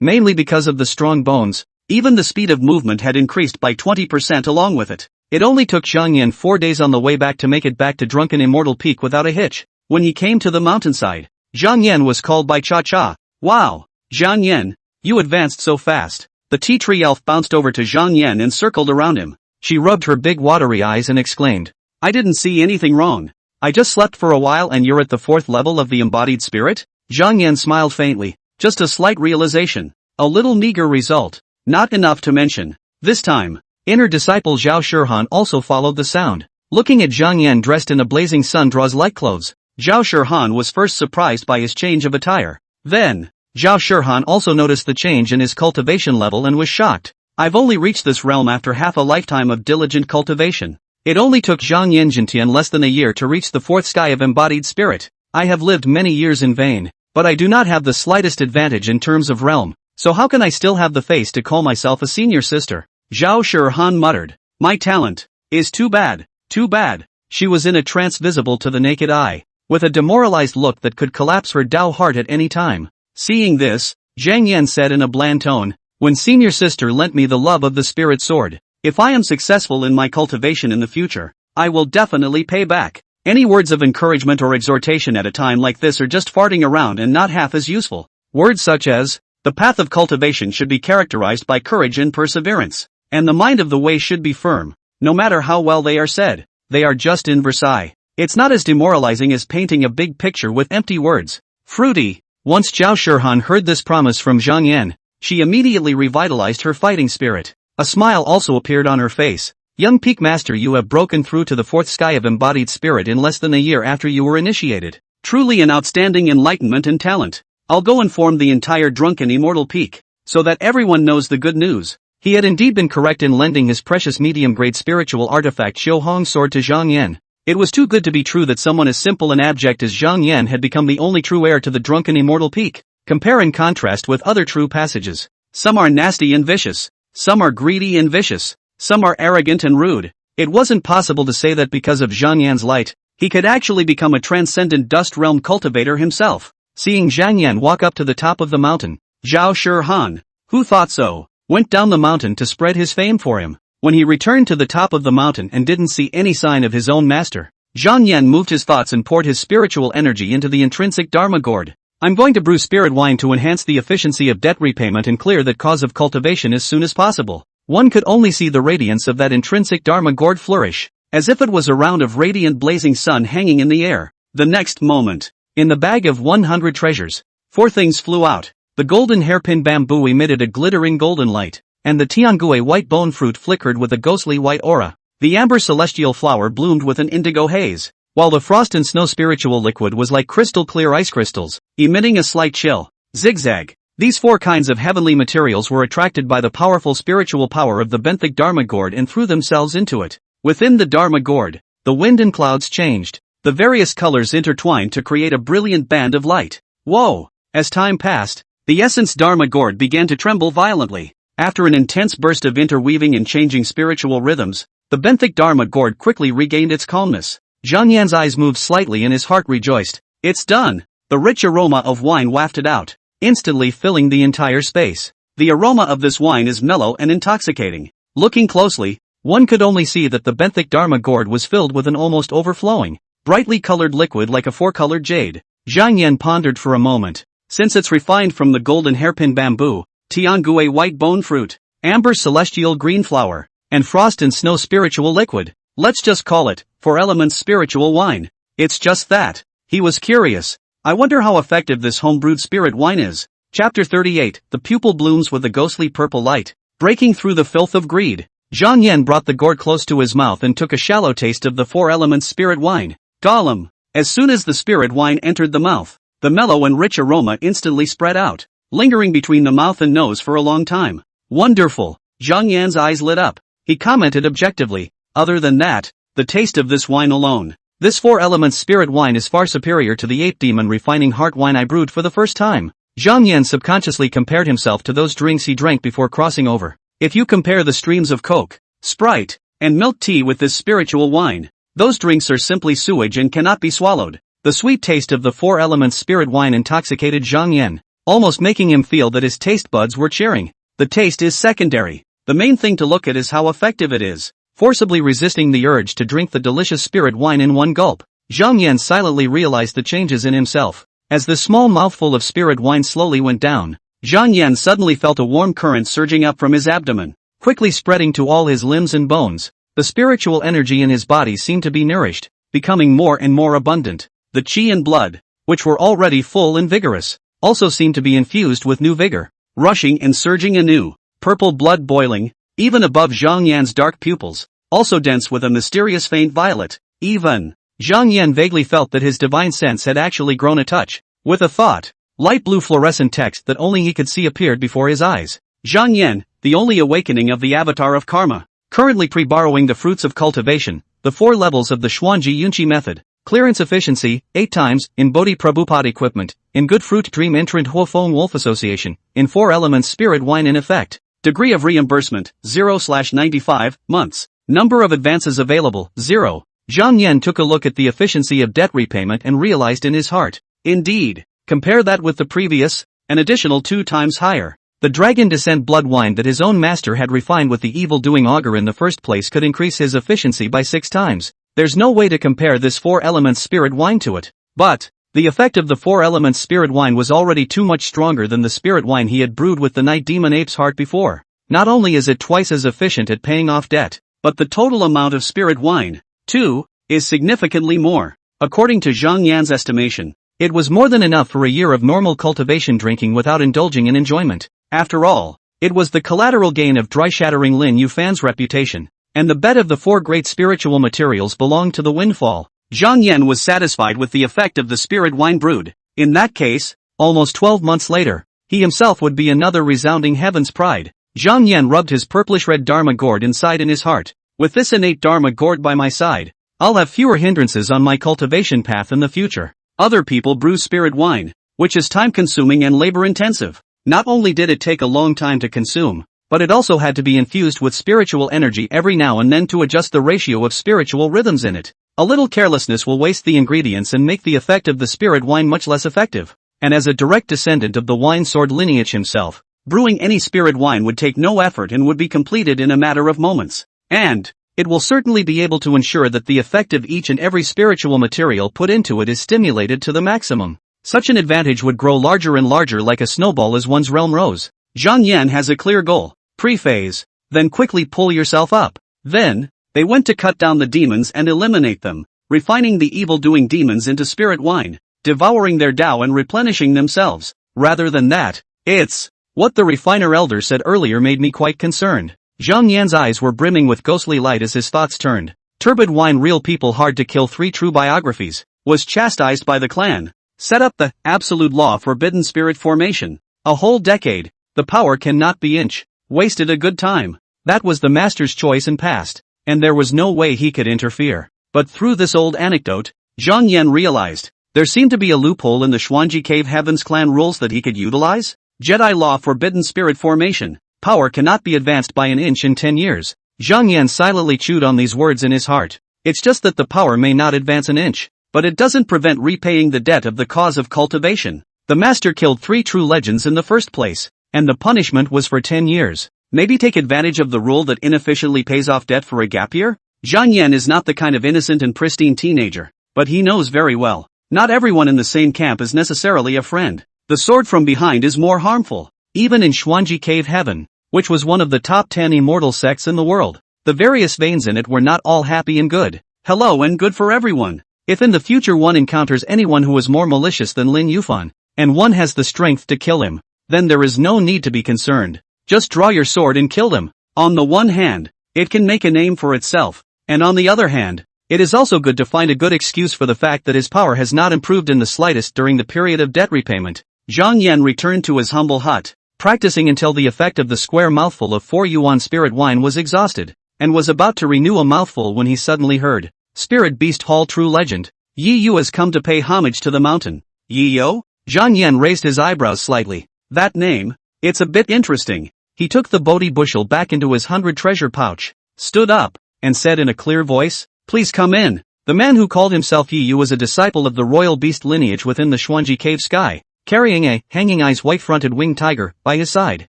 mainly because of the strong bones, even the speed of movement had increased by 20% along with it. It only took Zhang Yan 4 days on the way back to make it back to Drunken Immortal Peak without a hitch. When he came to the mountainside, Zhang Yan was called by Cha-Cha. Wow! Zhang Yan, you advanced so fast. The tea tree elf bounced over to Zhang Yan and circled around him. She rubbed her big watery eyes and exclaimed, I didn't see anything wrong. I just slept for a while and you're at the 4th level of the embodied spirit? Zhang Yan smiled faintly. Just a slight realization. A little meager result. Not enough to mention. This time, inner disciple Zhao Shirhan also followed the sound. Looking at Zhang Yan dressed in a blazing sun-draws-like clothes, Zhao Shirhan was first surprised by his change of attire. Then, Zhao Shirhan also noticed the change in his cultivation level and was shocked. I've only reached this realm after half a lifetime of diligent cultivation. It only took Zhang Yanjintian less than a year to reach the 4th sky of embodied spirit. I have lived many years in vain, but I do not have the slightest advantage in terms of realm, so how can I still have the face to call myself a senior sister? Zhao Shirhan muttered. My talent is too bad, too bad. She was in a trance visible to the naked eye, with a demoralized look that could collapse her Dao heart at any time. Seeing this, Zhang Yan said in a bland tone, when senior sister lent me the love of the spirit sword, if I am successful in my cultivation in the future, I will definitely pay back. Any words of encouragement or exhortation at a time like this are just farting around and not half as useful. Words such as, the path of cultivation should be characterized by courage and perseverance, and the mind of the way should be firm. No matter how well they are said, they are just in Versailles. It's not as demoralizing as painting a big picture with empty words. Fruity. Once Zhao Shirhan heard this promise from Zhang Yan, she immediately revitalized her fighting spirit. A smile also appeared on her face. Young Peak Master, you have broken through to the 4th sky of embodied spirit in less than a year after you were initiated. Truly an outstanding enlightenment and talent. I'll go inform the entire Drunken Immortal Peak, so that everyone knows the good news. He had indeed been correct in lending his precious medium-grade spiritual artifact Xiu Hong sword to Zhang Yan. It was too good to be true that someone as simple and abject as Zhang Yan had become the only true heir to the Drunken Immortal Peak. Compare and contrast with other true passages. Some are nasty and vicious. Some are greedy and vicious. Some are arrogant and rude. It wasn't possible to say that because of Zhang Yan's light, he could actually become a transcendent dust realm cultivator himself. Seeing Zhang Yan walk up to the top of the mountain, Zhao Shi-han, who thought so, went down the mountain to spread his fame for him. When he returned to the top of the mountain and didn't see any sign of his own master, Zhang Yan moved his thoughts and poured his spiritual energy into the intrinsic Dharma gourd. I'm going to brew spirit wine to enhance the efficiency of debt repayment and clear that cause of cultivation as soon as possible. One could only see the radiance of that intrinsic Dharma gourd flourish, as if it was a round of radiant blazing sun hanging in the air. The next moment, in the bag of 100 treasures, 4 things flew out. The golden hairpin bamboo emitted a glittering golden light, and the tiangue white bone fruit flickered with a ghostly white aura. The amber celestial flower bloomed with an indigo haze, while the frost and snow spiritual liquid was like crystal clear ice crystals, emitting a slight chill. Zigzag. These 4 kinds of heavenly materials were attracted by the powerful spiritual power of the benthic Dharma gourd and threw themselves into it. Within the Dharma gourd, the wind and clouds changed. The various colors intertwined to create a brilliant band of light. Whoa! As time passed, the essence Dharma gourd began to tremble violently. After an intense burst of interweaving and changing spiritual rhythms, the benthic Dharma gourd quickly regained its calmness. Zhang Yan's eyes moved slightly and his heart rejoiced. It's done! The rich aroma of wine wafted out, instantly filling the entire space. The aroma of this wine is mellow and intoxicating. Looking closely, one could only see that the benthic Dharma gourd was filled with an almost overflowing, brightly colored liquid like a 4-colored jade. Zhang Yan pondered for a moment. Since it's refined from the golden hairpin bamboo, tiangue white bone fruit, amber celestial green flower, and frost and snow spiritual liquid, let's just call it 4 elements spiritual wine. It's just that. He was curious. I wonder how effective this homebrewed spirit wine is. Chapter 38. The pupil blooms with a ghostly purple light, breaking through the filth of greed. Zhang Yan brought the gourd close to his mouth and took a shallow taste of the 4 elements spirit wine. Gollum. As soon as the spirit wine entered the mouth, the mellow and rich aroma instantly spread out, lingering between the mouth and nose for a long time. Wonderful. Zhang Yan's eyes lit up. He commented objectively. Other than that, the taste of this wine alone. This 4 elements spirit wine is far superior to the 8 demon refining heart wine I brewed for the first time. Zhang Yan subconsciously compared himself to those drinks he drank before crossing over. If you compare the streams of Coke, Sprite, and milk tea with this spiritual wine, those drinks are simply sewage and cannot be swallowed. The sweet taste of the 4 elements spirit wine intoxicated Zhang Yan, almost making him feel that his taste buds were cheering. The taste is secondary. The main thing to look at is how effective it is. Forcibly resisting the urge to drink the delicious spirit wine in one gulp, Zhang Yan silently realized the changes in himself. As the small mouthful of spirit wine slowly went down, Zhang Yan suddenly felt a warm current surging up from his abdomen, quickly spreading to all his limbs and bones. The spiritual energy in his body seemed to be nourished, becoming more and more abundant. The qi and blood, which were already full and vigorous, also seemed to be infused with new vigor, rushing and surging anew. Purple blood boiling, even above Zhang Yan's dark pupils, also dense with a mysterious faint violet. Even Zhang Yan vaguely felt that his divine sense had actually grown a touch. With a thought, light blue fluorescent text that only he could see appeared before his eyes. Zhang Yan, the only awakening of the avatar of karma, currently pre-borrowing the fruits of cultivation, the 4 levels of the Xuanji Yunqi method. Clearance efficiency, 8 times, in Bodhi Prabhupada equipment, in good fruit dream entrant Huofeng Wolf Association, in 4 elements spirit wine in effect. Degree of reimbursement, 0/95 months. Number of advances available, 0. Zhang Yan took a look at the efficiency of debt repayment and realized in his heart. Indeed, compare that with the previous, an additional 2 times higher. The dragon descent blood wine that his own master had refined with the evil-doing augur in the first place could increase his efficiency by 6 times. There's no way to compare this 4 elements spirit wine to it. But the effect of the 4 elements spirit wine was already too much stronger than the spirit wine he had brewed with the night demon ape's heart before. Not only is it twice as efficient at paying off debt, but the total amount of spirit wine, too, is significantly more. According to Zhang Yan's estimation, it was more than enough for a year of normal cultivation drinking without indulging in enjoyment. After all, it was the collateral gain of dry-shattering Lin Yufan's reputation, and the bet of the 4 great spiritual materials belonged to the windfall. Zhang Yan was satisfied with the effect of the spirit wine brewed. In that case, almost 12 months later, he himself would be another resounding heaven's pride. Zhang Yan rubbed his purplish-red Dharma gourd inside in his heart. With this innate Dharma gourd by my side, I'll have fewer hindrances on my cultivation path in the future. Other people brew spirit wine. which is time-consuming and labor-intensive. Not only did it take a long time to consume, but it also had to be infused with spiritual energy every now and then to adjust the ratio of spiritual rhythms in it. A little carelessness will waste the ingredients and make the effect of the spirit wine much less effective. And as a direct descendant of the wine sword lineage himself, brewing any spirit wine would take no effort and would be completed in a matter of moments. And it will certainly be able to ensure that the effect of each and every spiritual material put into it is stimulated to the maximum. Such an advantage would grow larger and larger like a snowball as one's realm rose. Zhang Yan has a clear goal. Prephase. Then quickly pull yourself up. Then, they went to cut down the demons and eliminate them, refining the evil-doing demons into spirit wine, devouring their Tao and replenishing themselves. Rather than that, it's what the refiner elder said earlier made me quite concerned. Zhang Yan's eyes were brimming with ghostly light as his thoughts turned. Turbid wine, real people hard to kill. 3 true biographies, was chastised by the clan. Set up the absolute law forbidden spirit formation. A whole decade. The power cannot be inch. Wasted a good time. That was the master's choice and passed, and there was no way he could interfere. But through this old anecdote, Zhang Yan realized there seemed to be a loophole in the Xuanji Cave Heavens clan rules that he could utilize. Jedi law forbidden spirit formation. Power cannot be advanced by an inch in 10 years. Zhang Yan silently chewed on these words in his heart. It's just that the power may not advance an inch, but it doesn't prevent repaying the debt of the cause of cultivation. The master killed 3 true legends in the first place, and the punishment was for 10 years. Maybe take advantage of the rule that inefficiently pays off debt for a gap year? Zhang Yan is not the kind of innocent and pristine teenager, but he knows very well, not everyone in the same camp is necessarily a friend. The sword from behind is more harmful. Even in Xuanji Cave Heaven, which was one of the top 10 immortal sects in the world, the various veins in it were not all happy and good. Hello and good for everyone. If in the future one encounters anyone who is more malicious than Lin Yufan, and one has the strength to kill him, then there is no need to be concerned. Just draw your sword and kill them. On the one hand, it can make a name for itself, and on the other hand, it is also good to find a good excuse for the fact that his power has not improved in the slightest during the period of debt repayment. Zhang Yan returned to his humble hut, practicing until the effect of the square mouthful of 4 yuan spirit wine was exhausted, and was about to renew a mouthful when he suddenly heard, Spirit Beast Hall true legend, Yi Yu has come to pay homage to the mountain. Yi Yu? Zhang Yan raised his eyebrows slightly. That name? It's a bit interesting. He took the Bodhi bushel back into his 100 treasure pouch, stood up, and said in a clear voice, Please come in. The man who called himself Yi Yu was a disciple of the royal beast lineage within the Xuanji Cave sky, carrying a hanging eyes white-fronted winged tiger by his side.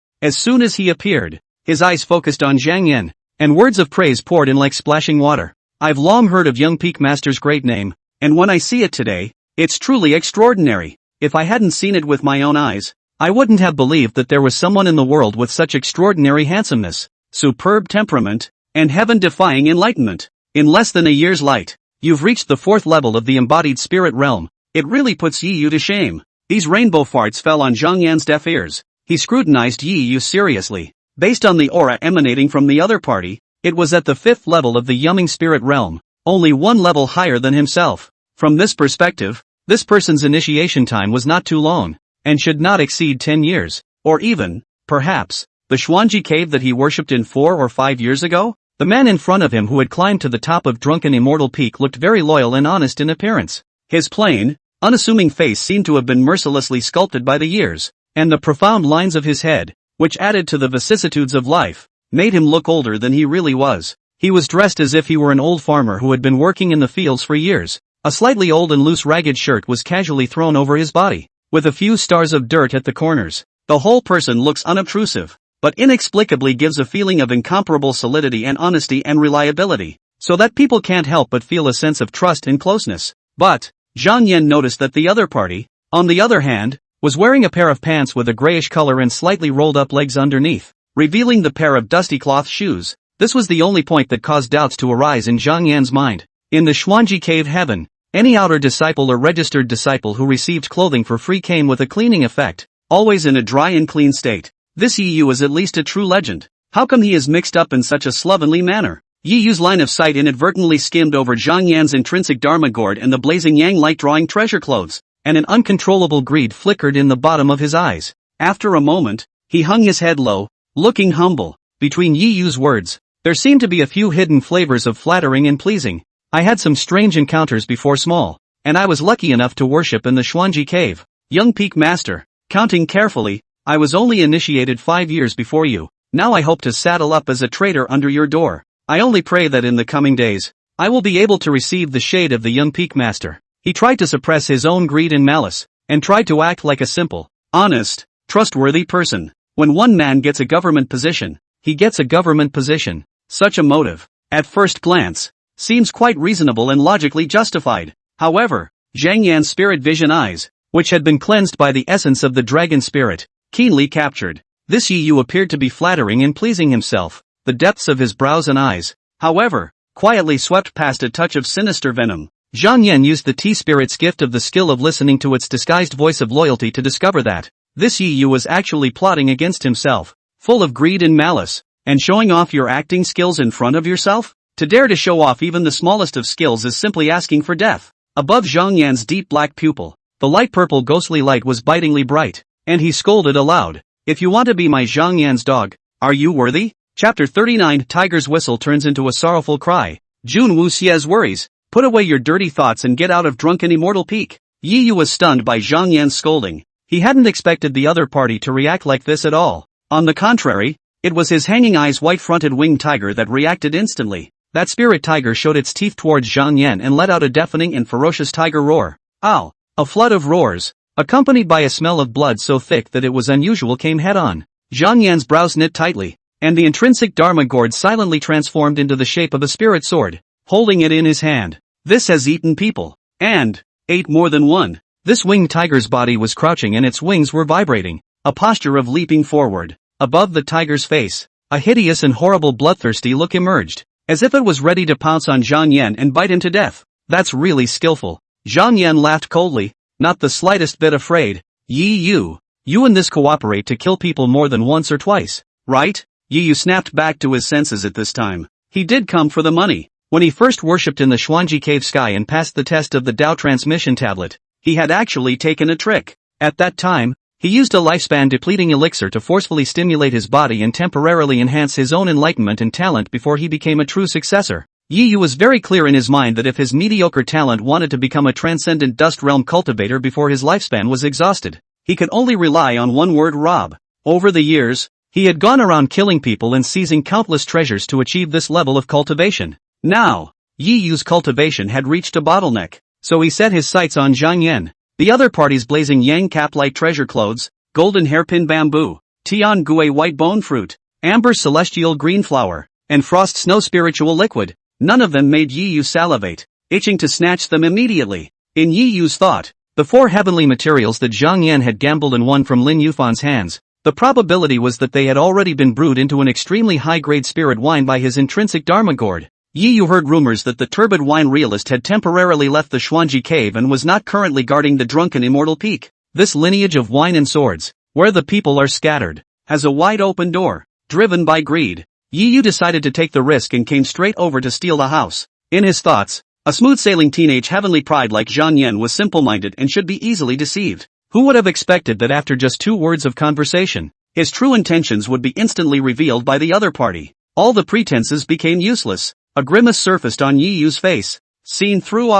As soon as he appeared, his eyes focused on Zhang Yan, and words of praise poured in like splashing water. I've long heard of young Peak Master's great name, and when I see it today, it's truly extraordinary. If I hadn't seen it with my own eyes, I wouldn't have believed that there was someone in the world with such extraordinary handsomeness, superb temperament, and heaven-defying enlightenment. In less than a year's light, you've reached the 4th level of the embodied spirit realm. It really puts Yi Yu to shame. These rainbow farts fell on Zhang Yan's deaf ears. He scrutinized Yi Yu seriously. Based on the aura emanating from the other party, it was at the 5th level of the yumming spirit realm, only 1 level higher than himself. From this perspective, this person's initiation time was not too long, and should not exceed 10 years, or even, perhaps, the Xuanji cave that he worshipped in 4 or 5 years ago? The man in front of him who had climbed to the top of Drunken Immortal Peak looked very loyal and honest in appearance. His plain, unassuming face seemed to have been mercilessly sculpted by the years, and the profound lines of his head, which added to the vicissitudes of life, made him look older than he really was. He was dressed as if he were an old farmer who had been working in the fields for years. A slightly old and loose ragged shirt was casually thrown over his body, with a few stars of dirt at the corners. The whole person looks unobtrusive, but inexplicably gives a feeling of incomparable solidity and honesty and reliability, so that people can't help but feel a sense of trust and closeness. But Zhang Yan noticed that the other party, on the other hand, was wearing a pair of pants with a grayish color and slightly rolled up legs underneath, revealing the pair of dusty cloth shoes. This was the only point that caused doubts to arise in Zhang Yan's mind. In the Xuanji Cave Heaven, any outer disciple or registered disciple who received clothing for free came with a cleaning effect, always in a dry and clean state. This Yi Yu is at least a true legend. How come he is mixed up in such a slovenly manner? Yi Yu's line of sight inadvertently skimmed over Zhang Yan's intrinsic dharma gourd and the blazing yang light drawing treasure clothes, and an uncontrollable greed flickered in the bottom of his eyes. After a moment, he hung his head low, looking humble. Between Yi Yu's words, there seemed to be a few hidden flavors of flattering and pleasing. I had some strange encounters before small, and I was lucky enough to worship in the Xuanji cave. Young Peak Master, counting carefully, I was only initiated 5 years before you. Now I hope to saddle up as a traitor under your door. I only pray that in the coming days, I will be able to receive the shade of the young Peak Master. He tried to suppress his own greed and malice, and tried to act like a simple, honest, trustworthy person. When one man gets a government position, he gets a government position. Such a motive, at first glance, seems quite reasonable and logically justified. However, Zhang Yan's spirit vision eyes, which had been cleansed by the essence of the dragon spirit, keenly captured. This Yi Yu appeared to be flattering and pleasing himself. The depths of his brows and eyes, however, quietly swept past a touch of sinister venom. Zhang Yan used the T-Spirit's gift of the skill of listening to its disguised voice of loyalty to discover that this Yi Yu was actually plotting against himself, full of greed and malice, and showing off your acting skills in front of yourself? To dare to show off even the smallest of skills is simply asking for death. Above Zhang Yan's deep black pupil, the light purple ghostly light was bitingly bright, and he scolded aloud. If you want to be my Zhang Yan's dog, are you worthy? Chapter 39 Tiger's whistle turns into a sorrowful cry. Jun Wu Xie's worries. Put away your dirty thoughts and get out of drunken immortal peak. Yi Yu was stunned by Zhang Yan's scolding. He hadn't expected the other party to react like this at all. On the contrary, it was his hanging eyes white-fronted winged tiger that reacted instantly. That spirit tiger showed its teeth towards Zhang Yan and let out a deafening and ferocious tiger roar. Ow! A flood of roars, accompanied by a smell of blood so thick that it was unusual, came head-on. Zhang Yan's brows knit tightly, and the intrinsic Dharma gourd silently transformed into the shape of a spirit sword, holding it in his hand. This has eaten people, and ate more than one. This winged tiger's body was crouching and its wings were vibrating, a posture of leaping forward. Above the tiger's face, a hideous and horrible bloodthirsty look emerged, as if it was ready to pounce on Zhang Yan and bite him to death. That's really skillful. Zhang Yan laughed coldly, not the slightest bit afraid. Yi Yu, you and this cooperate to kill people more than once or twice, right? Yi Yu snapped back to his senses at this time. He did come for the money. When he first worshipped in the Xuanji Cave sky and passed the test of the Dao transmission tablet, he had actually taken a trick. At that time, he used a lifespan-depleting elixir to forcefully stimulate his body and temporarily enhance his own enlightenment and talent before he became a true successor. Yi Yu was very clear in his mind that if his mediocre talent wanted to become a transcendent dust realm cultivator before his lifespan was exhausted, he could only rely on one word: rob. Over the years, he had gone around killing people and seizing countless treasures to achieve this level of cultivation. Now, Yi Yu's cultivation had reached a bottleneck, so he set his sights on Zhang Yan. The other party's blazing yang cap light treasure clothes, golden hairpin bamboo, tian gui white bone fruit, amber celestial green flower, and frost snow spiritual liquid. None of them made Yi Yu salivate, itching to snatch them immediately. In Yi Yu's thought, the 4 heavenly materials that Zhang Yan had gambled and won from Lin Yufan's hands, the probability was that they had already been brewed into an extremely high-grade spirit wine by his intrinsic Dharma gourd. Yi Yu heard rumors that the turbid wine realist had temporarily left the Xuanji Cave and was not currently guarding the drunken immortal peak. This lineage of wine and swords, where the people are scattered, has a wide open door. Driven by greed, Yi Yu decided to take the risk and came straight over to steal the house. In his thoughts, a smooth-sailing teenage heavenly pride like Zhang Yan was simple-minded and should be easily deceived. Who would have expected that after just 2 words of conversation, his true intentions would be instantly revealed by the other party? All the pretenses became useless. A grimace surfaced on Yi Yu's face. Seen through.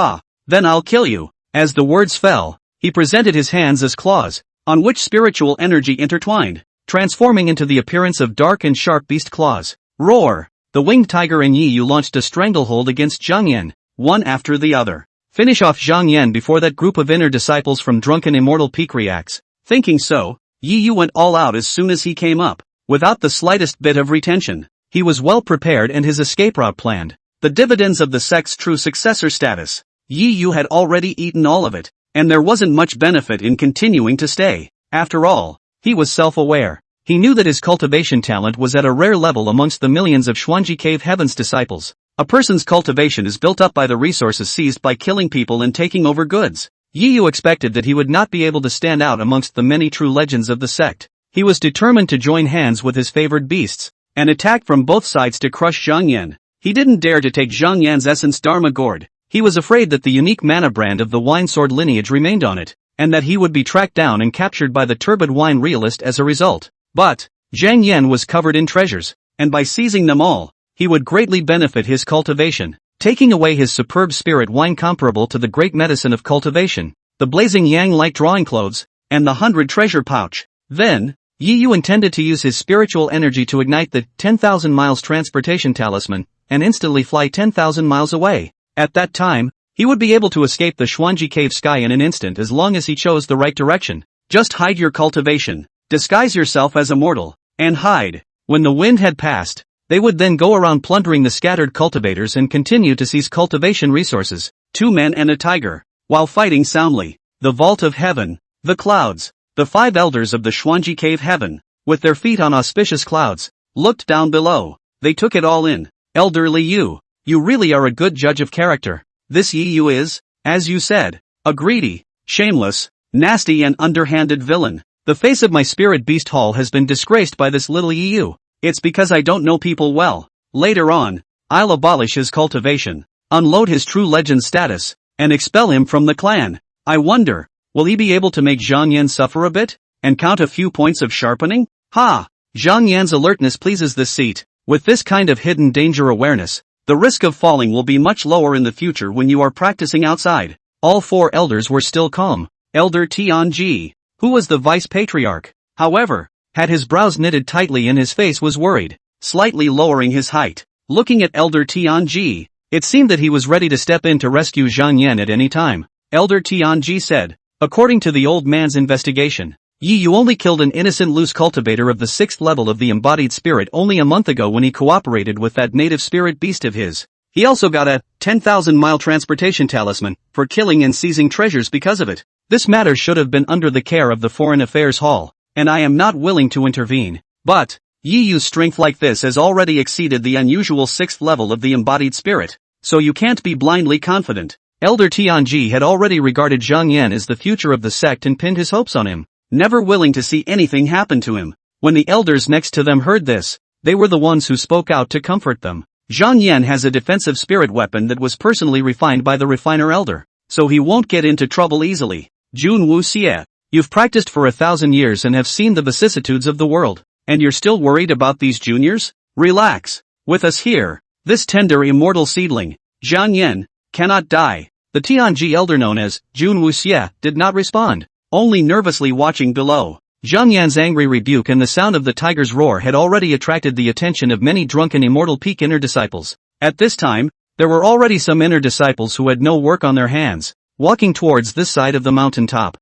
Then I'll kill you. As the words fell, he presented his hands as claws, on which spiritual energy intertwined, transforming into the appearance of dark and sharp beast claws. Roar! The winged tiger and Yi Yu launched a stranglehold against Zhang Yan, one after the other. Finish off Zhang Yan before that group of inner disciples from drunken immortal peak reacts. Thinking so, Yi Yu went all out as soon as he came up, without the slightest bit of retention. He was well prepared and his escape route planned. The dividends of the sect's true successor status. Yi Yu had already eaten all of it, and there wasn't much benefit in continuing to stay. After all, he was self-aware. He knew that his cultivation talent was at a rare level amongst the millions of Xuanji Cave Heaven's disciples. A person's cultivation is built up by the resources seized by killing people and taking over goods. Yi Yu expected that he would not be able to stand out amongst the many true legends of the sect. He was determined to join hands with his favored beasts, and attack from both sides to crush Zhang Yan. He didn't dare to take Zhang Yan's essence Dharma gourd. He was afraid that the unique mana brand of the wine sword lineage remained on it, and that he would be tracked down and captured by the turbid wine realist as a result. But Zhang Yan was covered in treasures, and by seizing them all, he would greatly benefit his cultivation, taking away his superb spirit wine comparable to the great medicine of cultivation, the blazing yang light drawing clothes, and the 100 treasure pouch. Then, Yi Yu intended to use his spiritual energy to ignite the 10,000 miles transportation talisman, and instantly fly 10,000 miles away. At that time, he would be able to escape the Xuanji Cave sky in an instant as long as he chose the right direction. Just hide your cultivation, disguise yourself as a mortal, and hide. When the wind had passed, they would then go around plundering the scattered cultivators and continue to seize cultivation resources. 2 men and a tiger, while fighting soundly. The vault of heaven, the clouds, the 5 elders of the Xuanji Cave heaven, with their feet on auspicious clouds, looked down below. They took it all in. Elderly you really are a good judge of character. This Yi Yu is, as you said, a greedy, shameless, nasty and underhanded villain. The face of my spirit beast hall has been disgraced by this little Yi Yu. It's because I don't know people well. Later on, I'll abolish his cultivation, unload his true legend status, and expel him from the clan. I wonder, will he be able to make Zhang Yan suffer a bit, and count a few points of sharpening? Ha! Zhang Yan's alertness pleases this seat. With this kind of hidden danger awareness, the risk of falling will be much lower in the future when you are practicing outside. All 4 elders were still calm. Elder Tianji, who was the vice patriarch, however, had his brows knitted tightly and his face was worried, slightly lowering his height. Looking at Elder Tianji, it seemed that he was ready to step in to rescue Zhang Yan at any time. Elder Tianji said, according to the old man's investigation, Yi Yu only killed an innocent loose cultivator of the 6th level of the embodied spirit only a month ago when he cooperated with that native spirit beast of his. He also got a 10,000-mile transportation talisman for killing and seizing treasures because of it. This matter should have been under the care of the Foreign Affairs Hall, and I am not willing to intervene. But, Yi Yu's strength like this has already exceeded the unusual 6th level of the embodied spirit, so you can't be blindly confident. Elder Tianji had already regarded Zhang Yan as the future of the sect and pinned his hopes on him, never willing to see anything happen to him. When the elders next to them heard this, they were the ones who spoke out to comfort them. Zhang Yan has a defensive spirit weapon that was personally refined by the refiner elder, so he won't get into trouble easily. Jun Wu Xie, you've practiced for 1,000 years and have seen the vicissitudes of the world, and you're still worried about these juniors? Relax. With us here, this tender immortal seedling, Zhang Yan, cannot die. The Tianji elder known as Jun Wu Xie did not respond, only nervously watching below. Zhang Yan's angry rebuke and the sound of the tiger's roar had already attracted the attention of many drunken immortal peak inner disciples. At this time, there were already some inner disciples who had no work on their hands, walking towards this side of the mountain top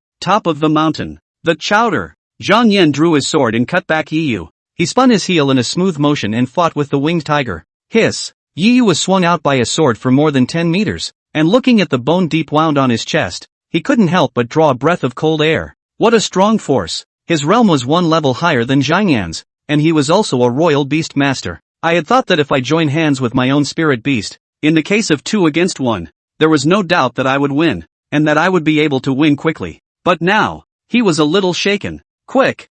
of the mountain. The chowder. Zhang Yan drew his sword and cut back Yi Yu. He spun his heel in a smooth motion and fought with the winged tiger. Hiss. Yi Yu was swung out by a sword for more than 10 meters, and looking at the bone deep wound on his chest, he couldn't help but draw a breath of cold air. What a strong force. His realm was 1 level higher than Zhang Yan's, and he was also a royal beast master. I had thought that if I joined hands with my own spirit beast, in the case of 2 against 1, there was no doubt that I would win, and that I would be able to win quickly. But now, he was a little shaken. Quick,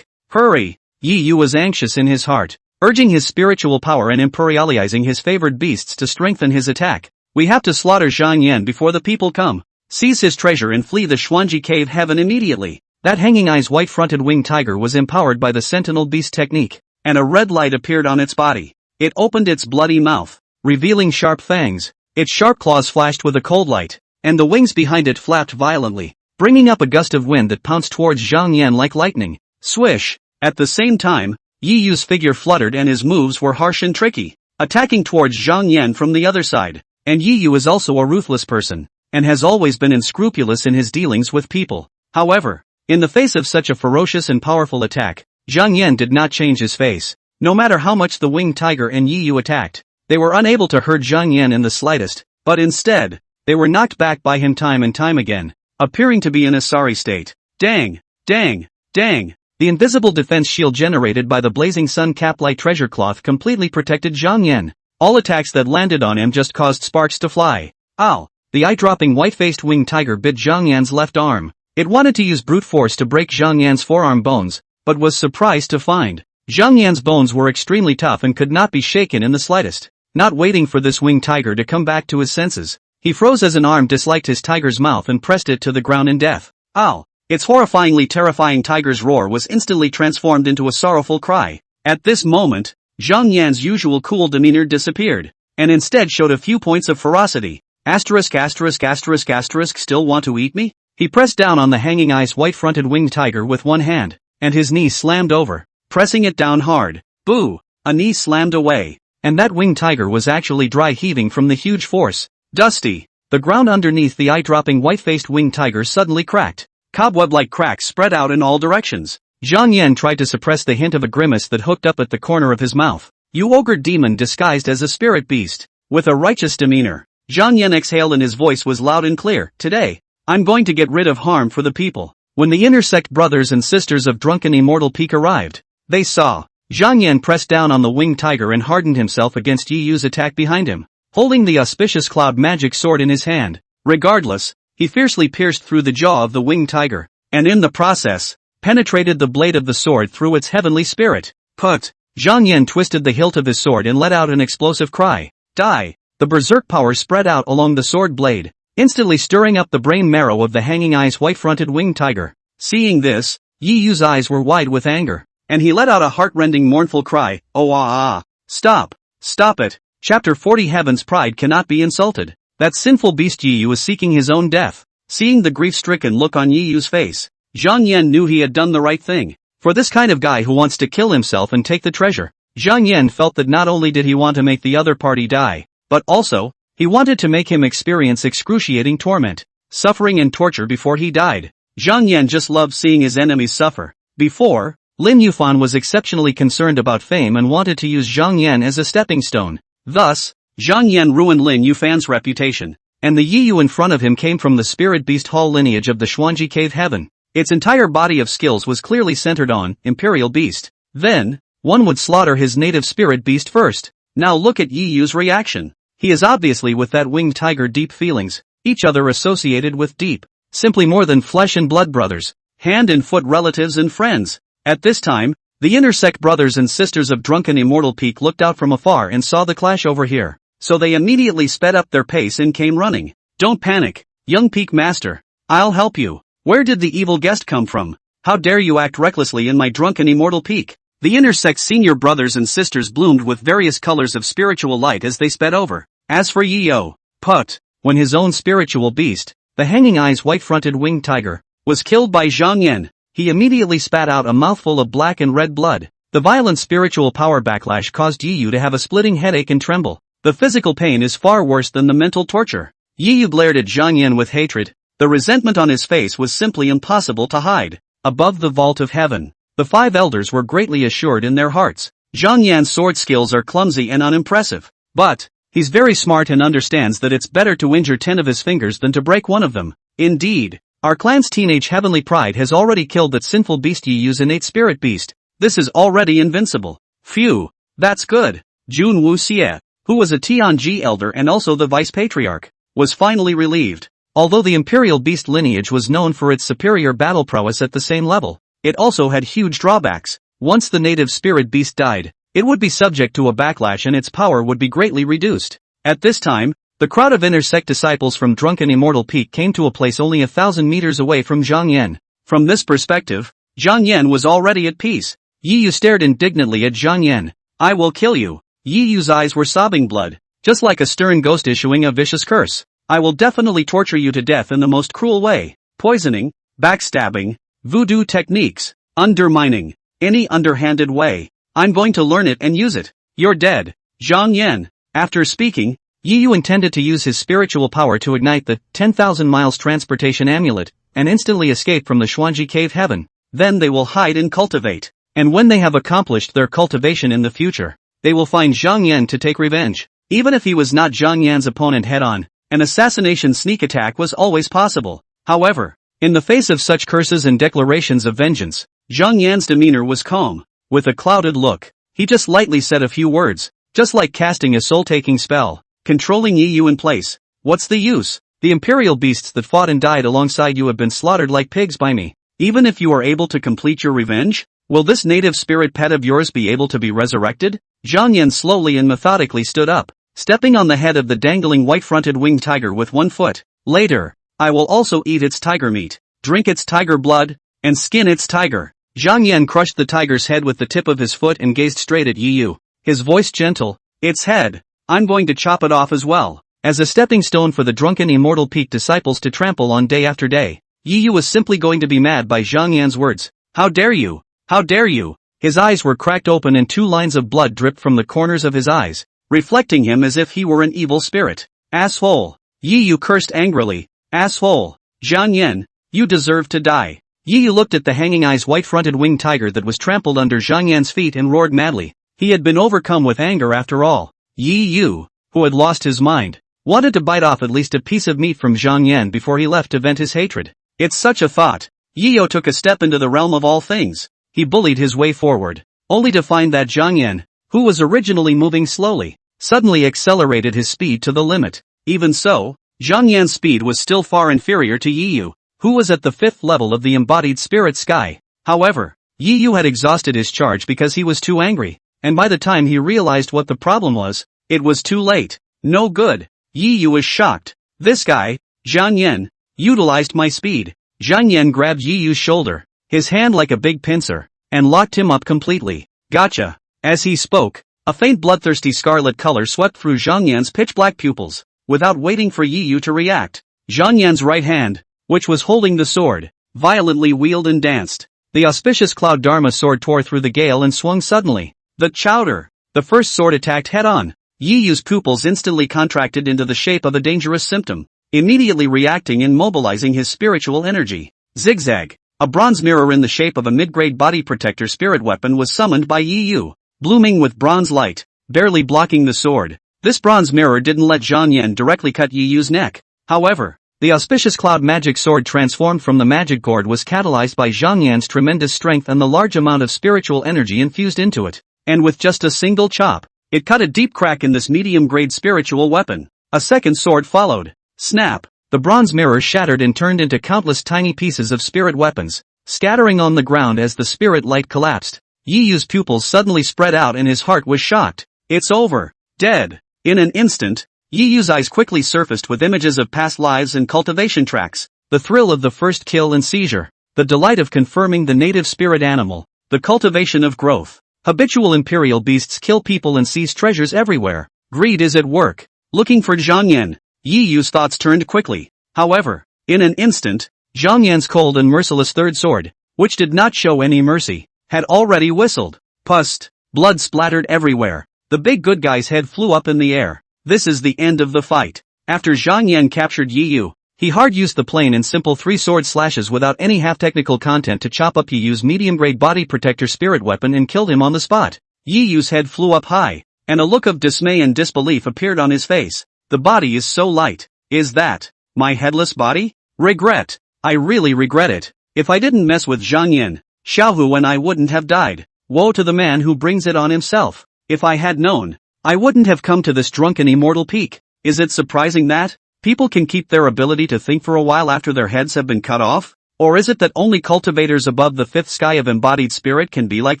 hurry. Yi Yu was anxious in his heart, urging his spiritual power and imperializing his favored beasts to strengthen his attack. We have to slaughter Zhang Yan before the people come. Seize his treasure and flee the Xuanji Cave heaven immediately. That hanging eyes white-fronted winged tiger was empowered by the sentinel beast technique, and a red light appeared on its body. It opened its bloody mouth, revealing sharp fangs. Its sharp claws flashed with a cold light, and the wings behind it flapped violently, bringing up a gust of wind that pounced towards Zhang Yan like lightning. Swish! At the same time, Yi Yu's figure fluttered and his moves were harsh and tricky, attacking towards Zhang Yan from the other side. And Yi Yu is also a ruthless person, and has always been unscrupulous in his dealings with people. However, in the face of such a ferocious and powerful attack, Zhang Yan did not change his face. No matter how much the winged tiger and Yi Yu attacked, they were unable to hurt Zhang Yan in the slightest, but instead, they were knocked back by him time and time again, appearing to be in a sorry state. Dang! The invisible defense shield generated by the blazing sun cap-light treasure cloth completely protected Zhang Yan. All attacks that landed on him just caused sparks to fly. Ow! The eye-dropping white-faced winged tiger bit Zhang Yan's left arm. It wanted to use brute force to break Zhang Yan's forearm bones, but was surprised to find Zhang Yan's bones were extremely tough and could not be shaken in the slightest. Not waiting for this winged tiger to come back to his senses, he froze as an arm disliked his tiger's mouth and pressed it to the ground in death. Ow! Its horrifyingly terrifying tiger's roar was instantly transformed into a sorrowful cry. At this moment, Zhang Yan's usual cool demeanor disappeared, and instead showed a few points of ferocity. Still want to eat me? He pressed down on the hanging ice white-fronted winged tiger with one hand, and his knee slammed over, pressing it down hard. Boo! A knee slammed away, and that winged tiger was actually dry heaving from the huge force. Dusty. The ground underneath the eye-dropping white-faced winged tiger suddenly cracked. Cobweb-like cracks spread out in all directions. Zhang Yan tried to suppress the hint of a grimace that hooked up at the corner of his mouth. You ogre demon disguised as a spirit beast. With a righteous demeanor, Zhang Yan exhaled and his voice was loud and clear. Today, I'm going to get rid of harm for the people. When the intersect brothers and sisters of drunken immortal Peak arrived, they saw. Zhang Yan pressed down on the winged tiger and hardened himself against Yi Yu's attack behind him, holding the auspicious cloud magic sword in his hand. Regardless, he fiercely pierced through the jaw of the winged tiger, and in the process, penetrated the blade of the sword through its heavenly spirit. Put! Zhang Yan twisted the hilt of his sword and let out an explosive cry. Die! The berserk power spread out along the sword blade, instantly stirring up the brain marrow of the hanging ice white-fronted winged tiger. Seeing this, Yi Yu's eyes were wide with anger, and he let out a heart-rending mournful cry. Oh ah ah! Stop! Stop it! Chapter 40 Heaven's pride cannot be insulted. That sinful beast Yi Yu is seeking his own death. Seeing the grief-stricken look on Yi Yu's face, Zhang Yan knew he had done the right thing. For this kind of guy who wants to kill himself and take the treasure, Zhang Yan felt that not only did he want to make the other party die, but also, he wanted to make him experience excruciating torment, suffering and torture before he died. Zhang Yan just loved seeing his enemies suffer. Before, Lin Yufan was exceptionally concerned about fame and wanted to use Zhang Yan as a stepping stone. Thus, Zhang Yan ruined Lin Yufan's reputation, and the Yi Yu in front of him came from the Spirit Beast Hall lineage of the Xuanji Cave Heaven. Its entire body of skills was clearly centered on Imperial Beast. Then, one would slaughter his native Spirit Beast first. Now look at Yi Yu's reaction. He is obviously with that winged tiger deep feelings, each other associated with deep, simply more than flesh and blood brothers, hand and foot relatives and friends. At this time, the intersect brothers and sisters of drunken immortal Peak looked out from afar and saw the clash over here, so they immediately sped up their pace and came running. Don't panic, young Peak Master. I'll help you. Where did the evil guest come from? How dare you act recklessly in my drunken immortal Peak? The intersect senior brothers and sisters bloomed with various colors of spiritual light as they sped over. As for Yi Yu, Put, when his own spiritual beast, the hanging eyes white-fronted winged tiger, was killed by Zhang Yan, he immediately spat out a mouthful of black and red blood. The violent spiritual power backlash caused Yi Yu to have a splitting headache and tremble. The physical pain is far worse than the mental torture. Yi Yu glared at Zhang Yan with hatred. The resentment on his face was simply impossible to hide. Above the vault of heaven, the five elders were greatly assured in their hearts. Zhang Yan's sword skills are clumsy and unimpressive, but he's very smart and understands that it's better to injure 10 of his fingers than to break one of them. Indeed, our clan's teenage heavenly pride has already killed that sinful beast Yi Yu's innate spirit beast. This is already invincible. Phew, that's good. Jun Wu Xie, who was a Tianji elder and also the vice patriarch, was finally relieved. Although the imperial beast lineage was known for its superior battle prowess at the same level, it also had huge drawbacks. Once the native spirit beast died, it would be subject to a backlash and its power would be greatly reduced. At this time, the crowd of intersect disciples from drunken immortal Peak came to a place only 1,000 meters away from Zhang Yan. From this perspective, Zhang Yan was already at peace. Yi Yu stared indignantly at Zhang Yan. I will kill you. Yi Yu's eyes were sobbing blood, just like a stern ghost issuing a vicious curse. I will definitely torture you to death in the most cruel way. Poisoning, backstabbing, voodoo techniques, undermining, any underhanded way. I'm going to learn it and use it. You're dead. Zhang Yan. After speaking, Yi Yu intended to use his spiritual power to ignite the 10,000 miles transportation amulet, and instantly escape from the Xuanji Cave Heaven. Then they will hide and cultivate. And when they have accomplished their cultivation in the future, they will find Zhang Yan to take revenge. Even if he was not Zhang Yan's opponent head-on, an assassination sneak attack was always possible. However, in the face of such curses and declarations of vengeance, Zhang Yan's demeanor was calm. With a clouded look, he just lightly said a few words, just like casting a soul-taking spell, controlling Yi Yu in place. What's the use? The imperial beasts that fought and died alongside you have been slaughtered like pigs by me. Even if you are able to complete your revenge, will this native spirit pet of yours be able to be resurrected? Zhang Yan slowly and methodically stood up, stepping on the head of the dangling white-fronted winged tiger with one foot. Later, I will also eat its tiger meat, drink its tiger blood, and skin its tiger. Zhang Yan crushed the tiger's head with the tip of his foot and gazed straight at Yi Yu, his voice gentle. Its head. I'm going to chop it off as well. As a stepping stone for the drunken immortal Peak disciples to trample on day after day, Yi Yu was simply going to be mad by Zhang Yan's words. How dare you? How dare you? His eyes were cracked open and 2 lines of blood dripped from the corners of his eyes, reflecting him as if he were an evil spirit. Asshole! Yi Yu cursed angrily. Asshole! Zhang Yan, you deserve to die. Yi Yu looked at the hanging eyes white-fronted winged tiger that was trampled under Zhang Yan's feet and roared madly. He had been overcome with anger after all. Yi Yu, who had lost his mind, wanted to bite off at least a piece of meat from Zhang Yan before he left to vent his hatred. It's such a thought. Yi Yu took a step into the realm of all things. He bullied his way forward, only to find that Zhang Yan, who was originally moving slowly, suddenly accelerated his speed to the limit. Even so, Zhang Yan's speed was still far inferior to Yi Yu, who was at the 5th level of the embodied spirit sky. However, Yi Yu had exhausted his charge because he was too angry, and by the time he realized what the problem was, it was too late. No good. Yi Yu was shocked. This guy, Zhang Yan, utilized my speed. Zhang Yan grabbed Yi Yu's shoulder, his hand like a big pincer, and locked him up completely. Gotcha. As he spoke, a faint bloodthirsty scarlet color swept through Zhang Yan's pitch-black pupils. Without waiting for Yi Yu to react, Zhang Yan's right hand, which was holding the sword, violently wheeled and danced. The auspicious Cloud Dharma sword tore through the gale and swung suddenly. The chowder! The first sword attacked head-on. Yi Yu's pupils instantly contracted into the shape of a dangerous symptom, immediately reacting and mobilizing his spiritual energy. Zigzag! A bronze mirror in the shape of a mid-grade body protector spirit weapon was summoned by Yi Yu, blooming with bronze light, barely blocking the sword. This bronze mirror didn't let Zhang Yan directly cut Yi Yu's neck. However, the auspicious cloud magic sword transformed from the magic cord was catalyzed by Zhang Yan's tremendous strength and the large amount of spiritual energy infused into it. And with just a single chop, it cut a deep crack in this medium-grade spiritual weapon. A second sword followed. Snap! The bronze mirror shattered and turned into countless tiny pieces of spirit weapons, scattering on the ground as the spirit light collapsed. Yi Yu's pupils suddenly spread out and his heart was shocked. It's over. Dead. In an instant, Yi Yu's eyes quickly surfaced with images of past lives and cultivation tracks, the thrill of the first kill and seizure, the delight of confirming the native spirit animal, the cultivation of growth. Habitual imperial beasts kill people and seize treasures everywhere. Greed is at work. Looking for Zhang Yan, Yi Yu's thoughts turned quickly. However, in an instant, Zhang Yan's cold and merciless third sword, which did not show any mercy, had already whistled. Pust. Blood splattered everywhere. The big good guy's head flew up in the air. This is the end of the fight. After Zhang Yan captured Yi Yu, he hard-used the plain and simple 3 sword slashes without any half-technical content to chop up Yi Yu's medium-grade body protector spirit weapon and killed him on the spot. Yi Yu's head flew up high, and a look of dismay and disbelief appeared on his face. The body is so light. Is that my headless body? Regret. I really regret it. If I didn't mess with Zhang Yan, Xiaohu and I wouldn't have died. Woe to the man who brings it on himself. If I had known, I wouldn't have come to this drunken immortal peak. Is it surprising that people can keep their ability to think for a while after their heads have been cut off? Or is it that only cultivators above the 5th sky of embodied spirit can be like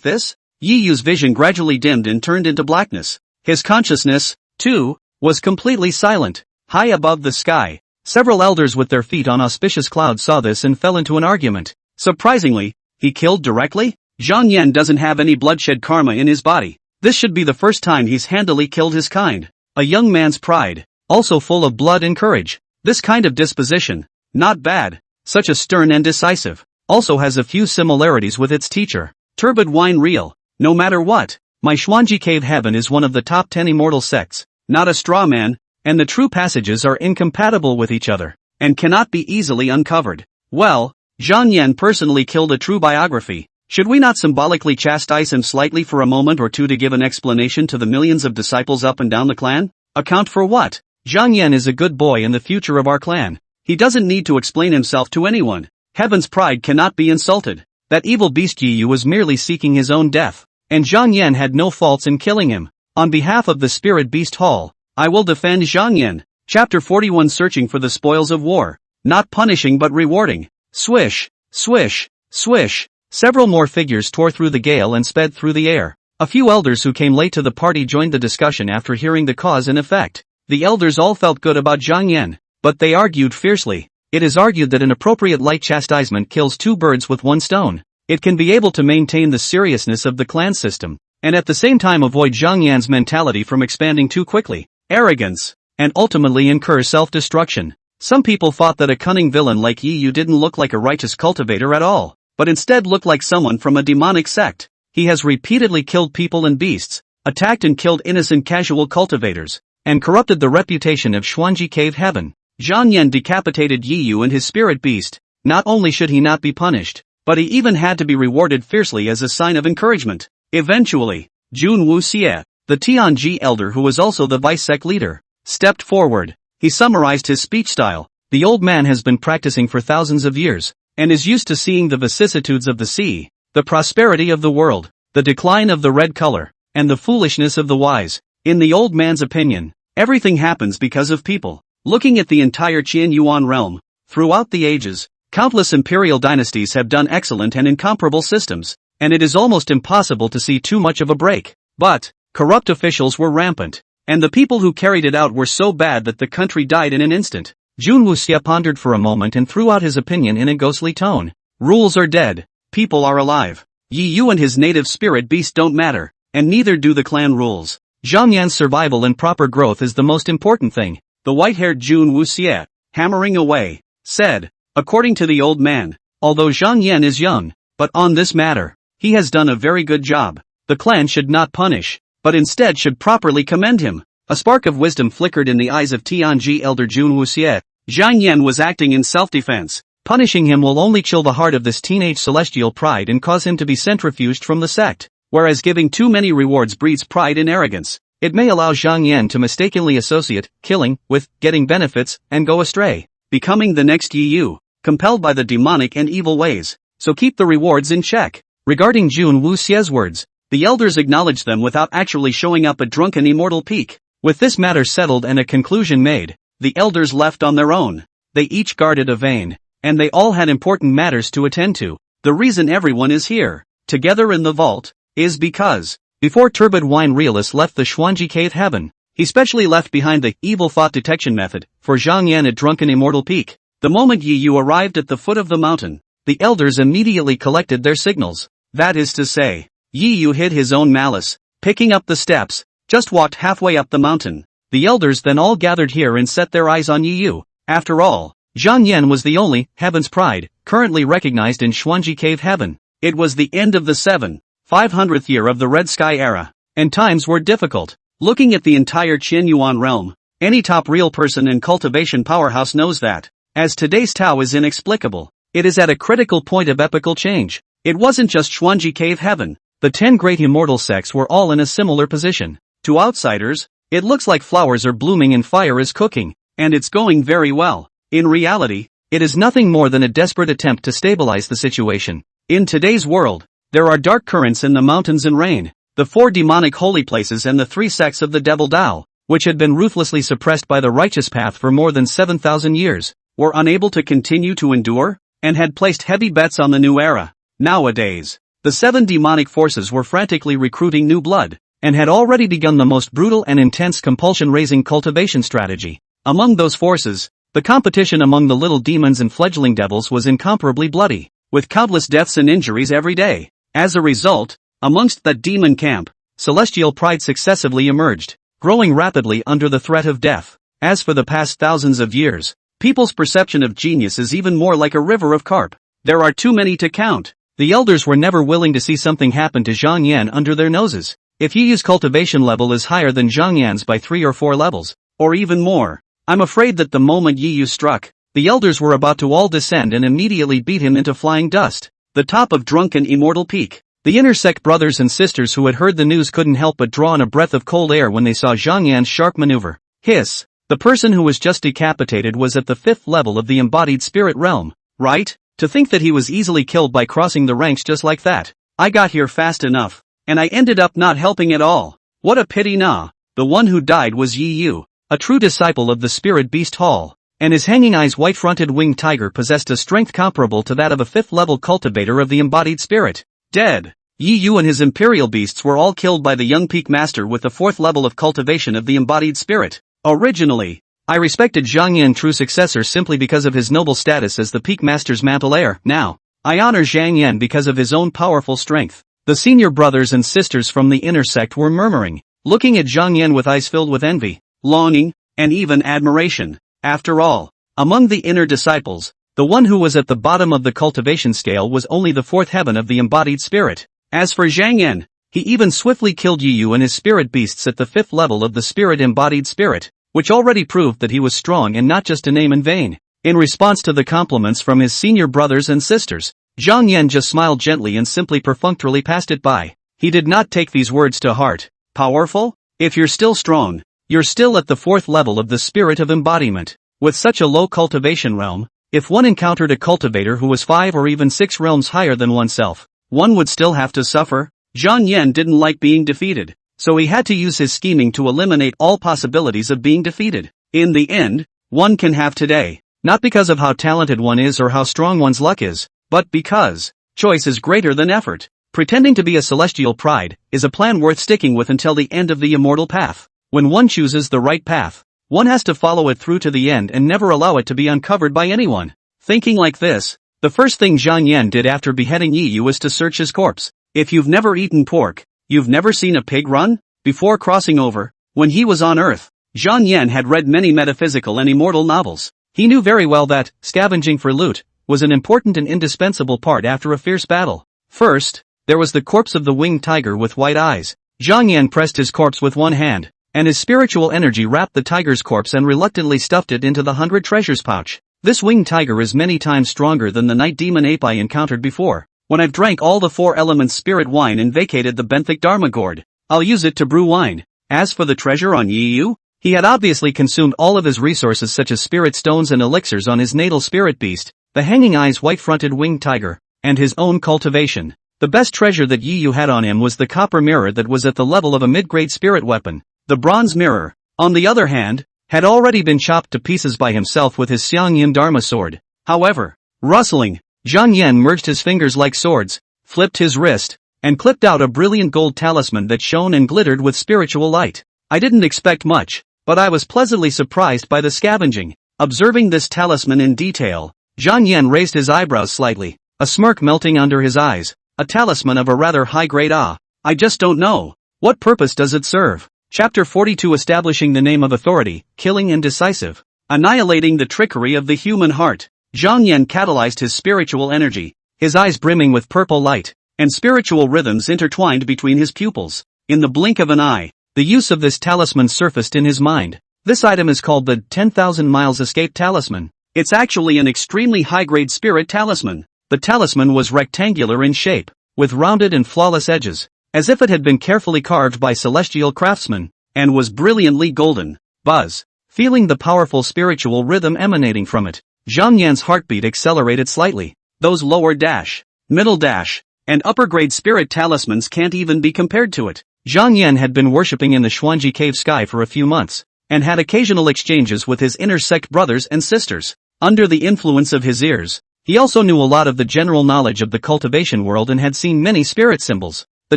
this? Yi Yu's vision gradually dimmed and turned into blackness. His consciousness, too, was completely silent. High above the sky, several elders with their feet on auspicious clouds saw this and fell into an argument. Surprisingly, he killed directly? Zhang Yan doesn't have any bloodshed karma in his body. This should be the first time he's handily killed his kind. A young man's pride, also full of blood and courage. This kind of disposition, not bad. Such a stern and decisive, also has a few similarities with its teacher. Turbid wine real. No matter what, my Xuanji cave heaven is one of the top 10 immortal sects, not a straw man, and the true passages are incompatible with each other, and cannot be easily uncovered. Well, Zhang Yan personally killed a true biography. Should we not symbolically chastise him slightly for a moment or two to give an explanation to the millions of disciples up and down the clan? Account for what? Zhang Yan is a good boy and the future of our clan. He doesn't need to explain himself to anyone. Heaven's pride cannot be insulted. That evil beast Yi Yu was merely seeking his own death, and Zhang Yan had no faults in killing him. On behalf of the Spirit Beast Hall, I will defend Zhang Yan. Chapter 41 Searching for the Spoils of War. Not punishing but rewarding. Swish, swish, swish. Several more figures tore through the gale and sped through the air. A few elders who came late to the party joined the discussion after hearing the cause and effect. The elders all felt good about Zhang Yan, but they argued fiercely. It is argued that an appropriate light chastisement kills 2 birds with 1 stone. It can be able to maintain the seriousness of the clan system, and at the same time avoid Zhang Yan's mentality from expanding too quickly, arrogance, and ultimately incur self-destruction. Some people thought that a cunning villain like Yi Yu didn't look like a righteous cultivator at all, but instead looked like someone from a demonic sect. He has repeatedly killed people and beasts, attacked and killed innocent casual cultivators, and corrupted the reputation of Xuanji Cave Heaven. Zhang Yan decapitated Yi Yu and his spirit beast. Not only should he not be punished, but he even had to be rewarded fiercely as a sign of encouragement. Eventually, Jun Wuxie, the Tianji elder who was also the vice-sect leader, stepped forward. He summarized his speech style. The old man has been practicing for thousands of years, and is used to seeing the vicissitudes of the sea, the prosperity of the world, the decline of the red color, and the foolishness of the wise. In the old man's opinion, everything happens because of people. Looking at the entire Qian Yuan realm, throughout the ages, countless imperial dynasties have done excellent and incomparable systems, and it is almost impossible to see too much of a break. But, corrupt officials were rampant, and the people who carried it out were so bad that the country died in an instant. Jun Wuxie pondered for a moment and threw out his opinion in a ghostly tone. Rules are dead, people are alive. Yi Yu and his native spirit beast don't matter, and neither do the clan rules. Zhang Yan's survival and proper growth is the most important thing. The white-haired Jun Wuxie, hammering away, said, according to the old man, although Zhang Yan is young, but on this matter, he has done a very good job. The clan should not punish, but instead should properly commend him. A spark of wisdom flickered in the eyes of Tianji elder Jun Wuxie. Zhang Yan was acting in self-defense. Punishing him will only chill the heart of this teenage celestial pride and cause him to be centrifuged from the sect, whereas giving too many rewards breeds pride and arrogance. It may allow Zhang Yan to mistakenly associate killing with getting benefits and go astray, becoming the next Yi Yu, compelled by the demonic and evil ways. So keep the rewards in check. Regarding Jun Wuxie's words, the elders acknowledged them without actually showing up at drunken immortal peak. With this matter settled and a conclusion made, the elders left on their own. They each guarded a vein, and they all had important matters to attend to. The reason everyone is here, together in the vault, is because, before Turbid Wine Realist left the Xuanji Cave Heaven, he specially left behind the evil thought detection method for Zhang Yan at drunken immortal peak. The moment Yi Yu arrived at the foot of the mountain, the elders immediately collected their signals. That is to say, Yi Yu hid his own malice, picking up the steps, just walked halfway up the mountain. The elders then all gathered here and set their eyes on Yi Yu. After all, Zhang Yan was the only Heaven's Pride currently recognized in Xuanji Cave Heaven. It was the end of the 500th year of the Red Sky era, and times were difficult. Looking at the entire Qian Yuan realm, any top real person and cultivation powerhouse knows that, as today's Tao is inexplicable, it is at a critical point of epochal change. It wasn't just Xuanji Cave Heaven. The 10 great immortal sects were all in a similar position. To outsiders, it looks like flowers are blooming and fire is cooking, and it's going very well. In reality, it is nothing more than a desperate attempt to stabilize the situation. In today's world, there are dark currents in the mountains and rain, the 4 demonic holy places and the 3 sects of the Devil Tao, which had been ruthlessly suppressed by the righteous path for more than 7,000 years, were unable to continue to endure, and had placed heavy bets on the new era. Nowadays, the 7 demonic forces were frantically recruiting new blood, and had already begun the most brutal and intense compulsion-raising cultivation strategy. Among those forces, the competition among the little demons and fledgling devils was incomparably bloody, with countless deaths and injuries every day. As a result, amongst that demon camp, celestial pride successively emerged, growing rapidly under the threat of death. As for the past thousands of years, people's perception of genius is even more like a river of carp. There are too many to count. The elders were never willing to see something happen to Zhang Yan under their noses. If Yi Yu's cultivation level is higher than Zhang Yan's by 3 or 4 levels, or even more, I'm afraid that the moment Yi Yu struck, the elders were about to all descend and immediately beat him into flying dust. The top of drunken immortal peak. The intersect brothers and sisters who had heard the news couldn't help but draw in a breath of cold air when they saw Zhang Yan's sharp maneuver. Hiss. The person who was just decapitated was at the 5th level of the embodied spirit realm, right? To think that he was easily killed by crossing the ranks just like that. I got here fast enough, and I ended up not helping at all. What a pity nah. The one who died was Yi Yu, a true disciple of the spirit beast hall, and his hanging eyes white-fronted winged tiger possessed a strength comparable to that of a 5th level cultivator of the embodied spirit. Dead. Yi Yu and his imperial beasts were all killed by the young peak master with the 4th level of cultivation of the embodied spirit. Originally, I respected Zhang Yan true successor simply because of his noble status as the peak master's mantle heir. Now, I honor Zhang Yan because of his own powerful strength. The senior brothers and sisters from the inner sect were murmuring, looking at Zhang Yan with eyes filled with envy, longing, and even admiration. After all, Among the inner disciples, the one who was at the bottom of the cultivation scale was only the fourth heaven of the embodied spirit. As for Zhang Yan, he even swiftly killed Yu and his spirit beasts at the fifth level of the spirit embodied spirit, which already proved that he was strong and not just a name in vain. In response to the compliments from his senior brothers and sisters, Zhang Yan just smiled gently and simply perfunctorily passed it by. He did not take these words to heart. Powerful? If you're still strong, you're still at the fourth level of the spirit of embodiment. With such a low cultivation realm, if one encountered a cultivator who was 5 or even 6 realms higher than oneself, one would still have to suffer. Zhang Yan didn't like being defeated, so he had to use his scheming to eliminate all possibilities of being defeated. In the end, one can have today, not because of how talented one is or how strong one's luck is, but because choice is greater than effort. Pretending to be a celestial pride is a plan worth sticking with until the end of the immortal path. When one chooses the right path, one has to follow it through to the end and never allow it to be uncovered by anyone. Thinking like this, the first thing Zhang Yan did after beheading Yi Yu was to search his corpse. If you've never eaten pork, you've never seen a pig run? Before crossing over, when he was on Earth, Zhang Yan had read many metaphysical and immortal novels. He knew very well that scavenging for loot was an important and indispensable part after a fierce battle. First, there was the corpse of the winged tiger with white eyes. Zhang Yan pressed his corpse with one hand, and his spiritual energy wrapped the tiger's corpse and reluctantly stuffed it into the 100 treasures pouch. This winged tiger is many times stronger than the night demon ape I encountered before. When I've drank all the 4 elements spirit wine and vacated the benthic dharma gourd, I'll use it to brew wine. As for the treasure on Yi Yu, he had obviously consumed all of his resources such as spirit stones and elixirs on his natal spirit beast, the hanging eyes white-fronted winged tiger, and his own cultivation. The best treasure that Yi Yu had on him was the copper mirror that was at the level of a mid-grade spirit weapon. The bronze mirror, on the other hand, had already been chopped to pieces by himself with his Xiang Yin Dharma sword. However, rustling, Zhang Yan merged his fingers like swords, flipped his wrist, and clipped out a brilliant gold talisman that shone and glittered with spiritual light. I didn't expect much, but I was pleasantly surprised by the scavenging. Observing this talisman in detail, Zhang Yan raised his eyebrows slightly, a smirk melting under his eyes. A talisman of a rather high-grade I just don't know. What purpose does it serve? Chapter 42 Establishing the Name of Authority, Killing and Decisive. Annihilating the trickery of the human heart. Zhang Yan catalyzed his spiritual energy, his eyes brimming with purple light, and spiritual rhythms intertwined between his pupils. In the blink of an eye, the use of this talisman surfaced in his mind. This item is called the 10,000 Miles Escape Talisman. It's actually an extremely high-grade spirit talisman. The talisman was rectangular in shape, with rounded and flawless edges, as if it had been carefully carved by celestial craftsmen, and was brilliantly golden. Buzz. Feeling the powerful spiritual rhythm emanating from it, Zhang Yan's heartbeat accelerated slightly. Those lower dash, middle dash, and upper grade spirit talismans can't even be compared to it. Zhang Yan had been worshipping in the Xuanji cave sky for a few months, and had occasional exchanges with his inner sect brothers and sisters. Under the influence of his ears, he also knew a lot of the general knowledge of the cultivation world and had seen many spirit symbols. The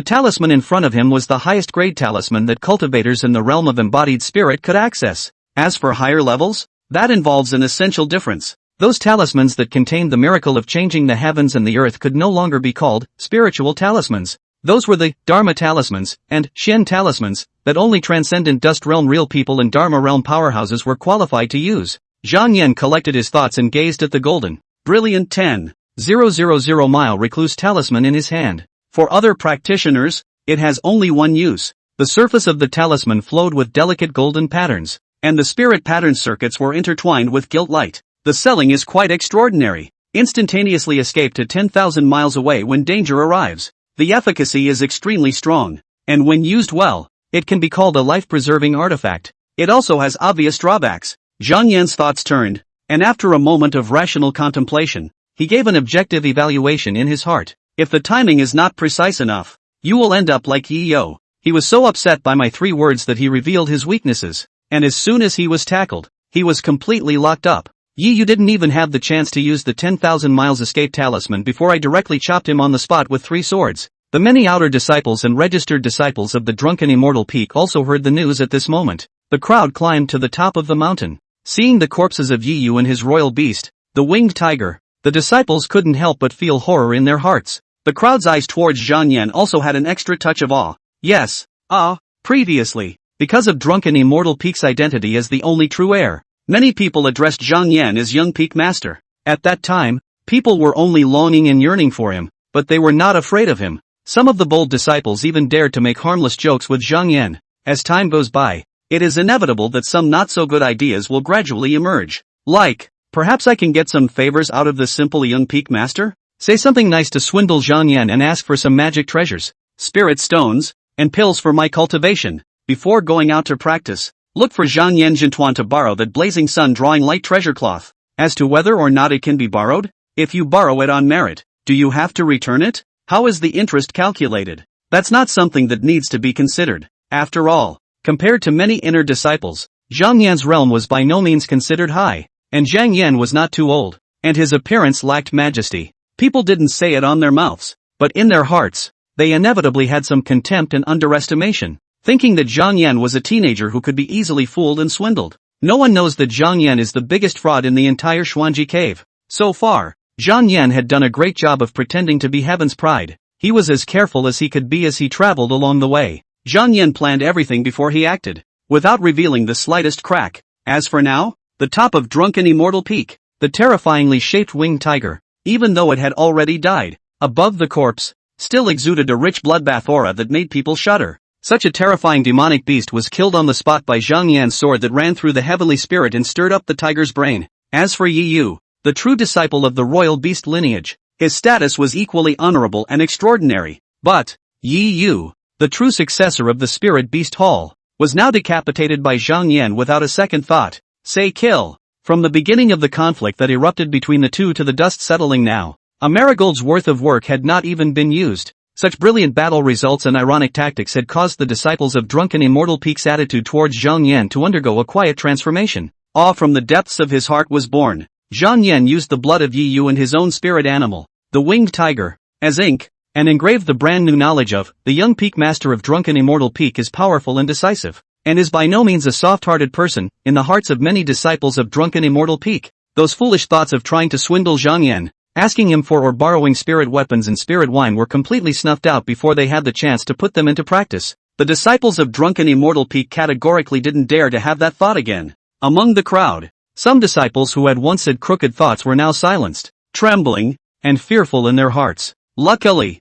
talisman in front of him was the highest grade talisman that cultivators in the realm of embodied spirit could access. As for higher levels, that involves an essential difference. Those talismans that contained the miracle of changing the heavens and the earth could no longer be called spiritual talismans. Those were the Dharma talismans and Shen talismans that only transcendent dust realm real people and Dharma realm powerhouses were qualified to use. Zhang Yan collected his thoughts and gazed at the golden, brilliant 10,000 mile recluse talisman in his hand. For other practitioners, it has only one use. The surface of the talisman flowed with delicate golden patterns, and the spirit pattern circuits were intertwined with gilt light. The selling is quite extraordinary. Instantaneously escape to 10,000 miles away when danger arrives. The efficacy is extremely strong, and when used well, it can be called a life-preserving artifact. It also has obvious drawbacks. Zhang Yan's thoughts turned, and after a moment of rational contemplation, he gave an objective evaluation in his heart. If the timing is not precise enough, you will end up like Yi Yu. He was so upset by my 3 words that he revealed his weaknesses, and as soon as he was tackled, he was completely locked up. Yi Yu didn't even have the chance to use the 10,000 miles escape talisman before I directly chopped him on the spot with 3 swords. The many outer disciples and registered disciples of the drunken immortal peak also heard the news at this moment. The crowd climbed to the top of the mountain. Seeing the corpses of Yi Yu and his royal beast, the winged tiger, the disciples couldn't help but feel horror in their hearts. The crowd's eyes towards Zhang Yan also had an extra touch of awe. Yes, previously, because of drunken immortal peak's identity as the only true heir, Many people addressed Zhang Yan as young peak master. At that time, people were only longing and yearning for him, but they were not afraid of him. Some of the bold disciples even dared to make harmless jokes with Zhang Yan. As time goes by, it is inevitable that some not-so-good ideas will gradually emerge. Like, perhaps I can get some favors out of this simple young peak master? Say something nice to swindle Zhang Yan and ask for some magic treasures, spirit stones, and pills for my cultivation. Before going out to practice, look for Zhang Yan Jintuan to borrow that blazing sun drawing light treasure cloth. As to whether or not it can be borrowed, if you borrow it on merit, do you have to return it? How is the interest calculated? That's not something that needs to be considered. After all, compared to many inner disciples, Zhang Yan's realm was by no means considered high, and Zhang Yan was not too old, and his appearance lacked majesty. People didn't say it on their mouths, but in their hearts, they inevitably had some contempt and underestimation, thinking that Zhang Yan was a teenager who could be easily fooled and swindled. No one knows that Zhang Yan is the biggest fraud in the entire Xuanji cave. So far, Zhang Yan had done a great job of pretending to be heaven's pride. He was as careful as he could be as he traveled along the way. Zhang Yan planned everything before he acted, without revealing the slightest crack. As for now, the top of Drunken Immortal Peak, the terrifyingly shaped winged tiger, even though it had already died, above the corpse, still exuded a rich bloodbath aura that made people shudder. Such a terrifying demonic beast was killed on the spot by Zhang Yan's sword that ran through the heavenly spirit and stirred up the tiger's brain. As for Yi Yu, the true disciple of the royal beast lineage, his status was equally honorable and extraordinary. But, Yi Yu, the true successor of the spirit beast hall, was now decapitated by Zhang Yan without a second thought. Say kill. From the beginning of the conflict that erupted between the two to the dust settling now, a marigold's worth of work had not even been used. Such brilliant battle results and ironic tactics had caused the disciples of Drunken Immortal Peak's attitude towards Zhang Yan to undergo a quiet transformation. Awe from the depths of his heart was born. Zhang Yan used the blood of Yi Yu and his own spirit animal, the winged tiger, as ink, and engraved the brand new knowledge of, the young peak master of Drunken Immortal Peak is powerful and decisive, and is by no means a soft-hearted person. In the hearts of many disciples of Drunken Immortal Peak, those foolish thoughts of trying to swindle Zhang Yan, asking him for or borrowing spirit weapons and spirit wine were completely snuffed out before they had the chance to put them into practice. The disciples of Drunken Immortal Peak categorically didn't dare to have that thought again. Among the crowd, some disciples who had once said crooked thoughts were now silenced, trembling, and fearful in their hearts. Luckily,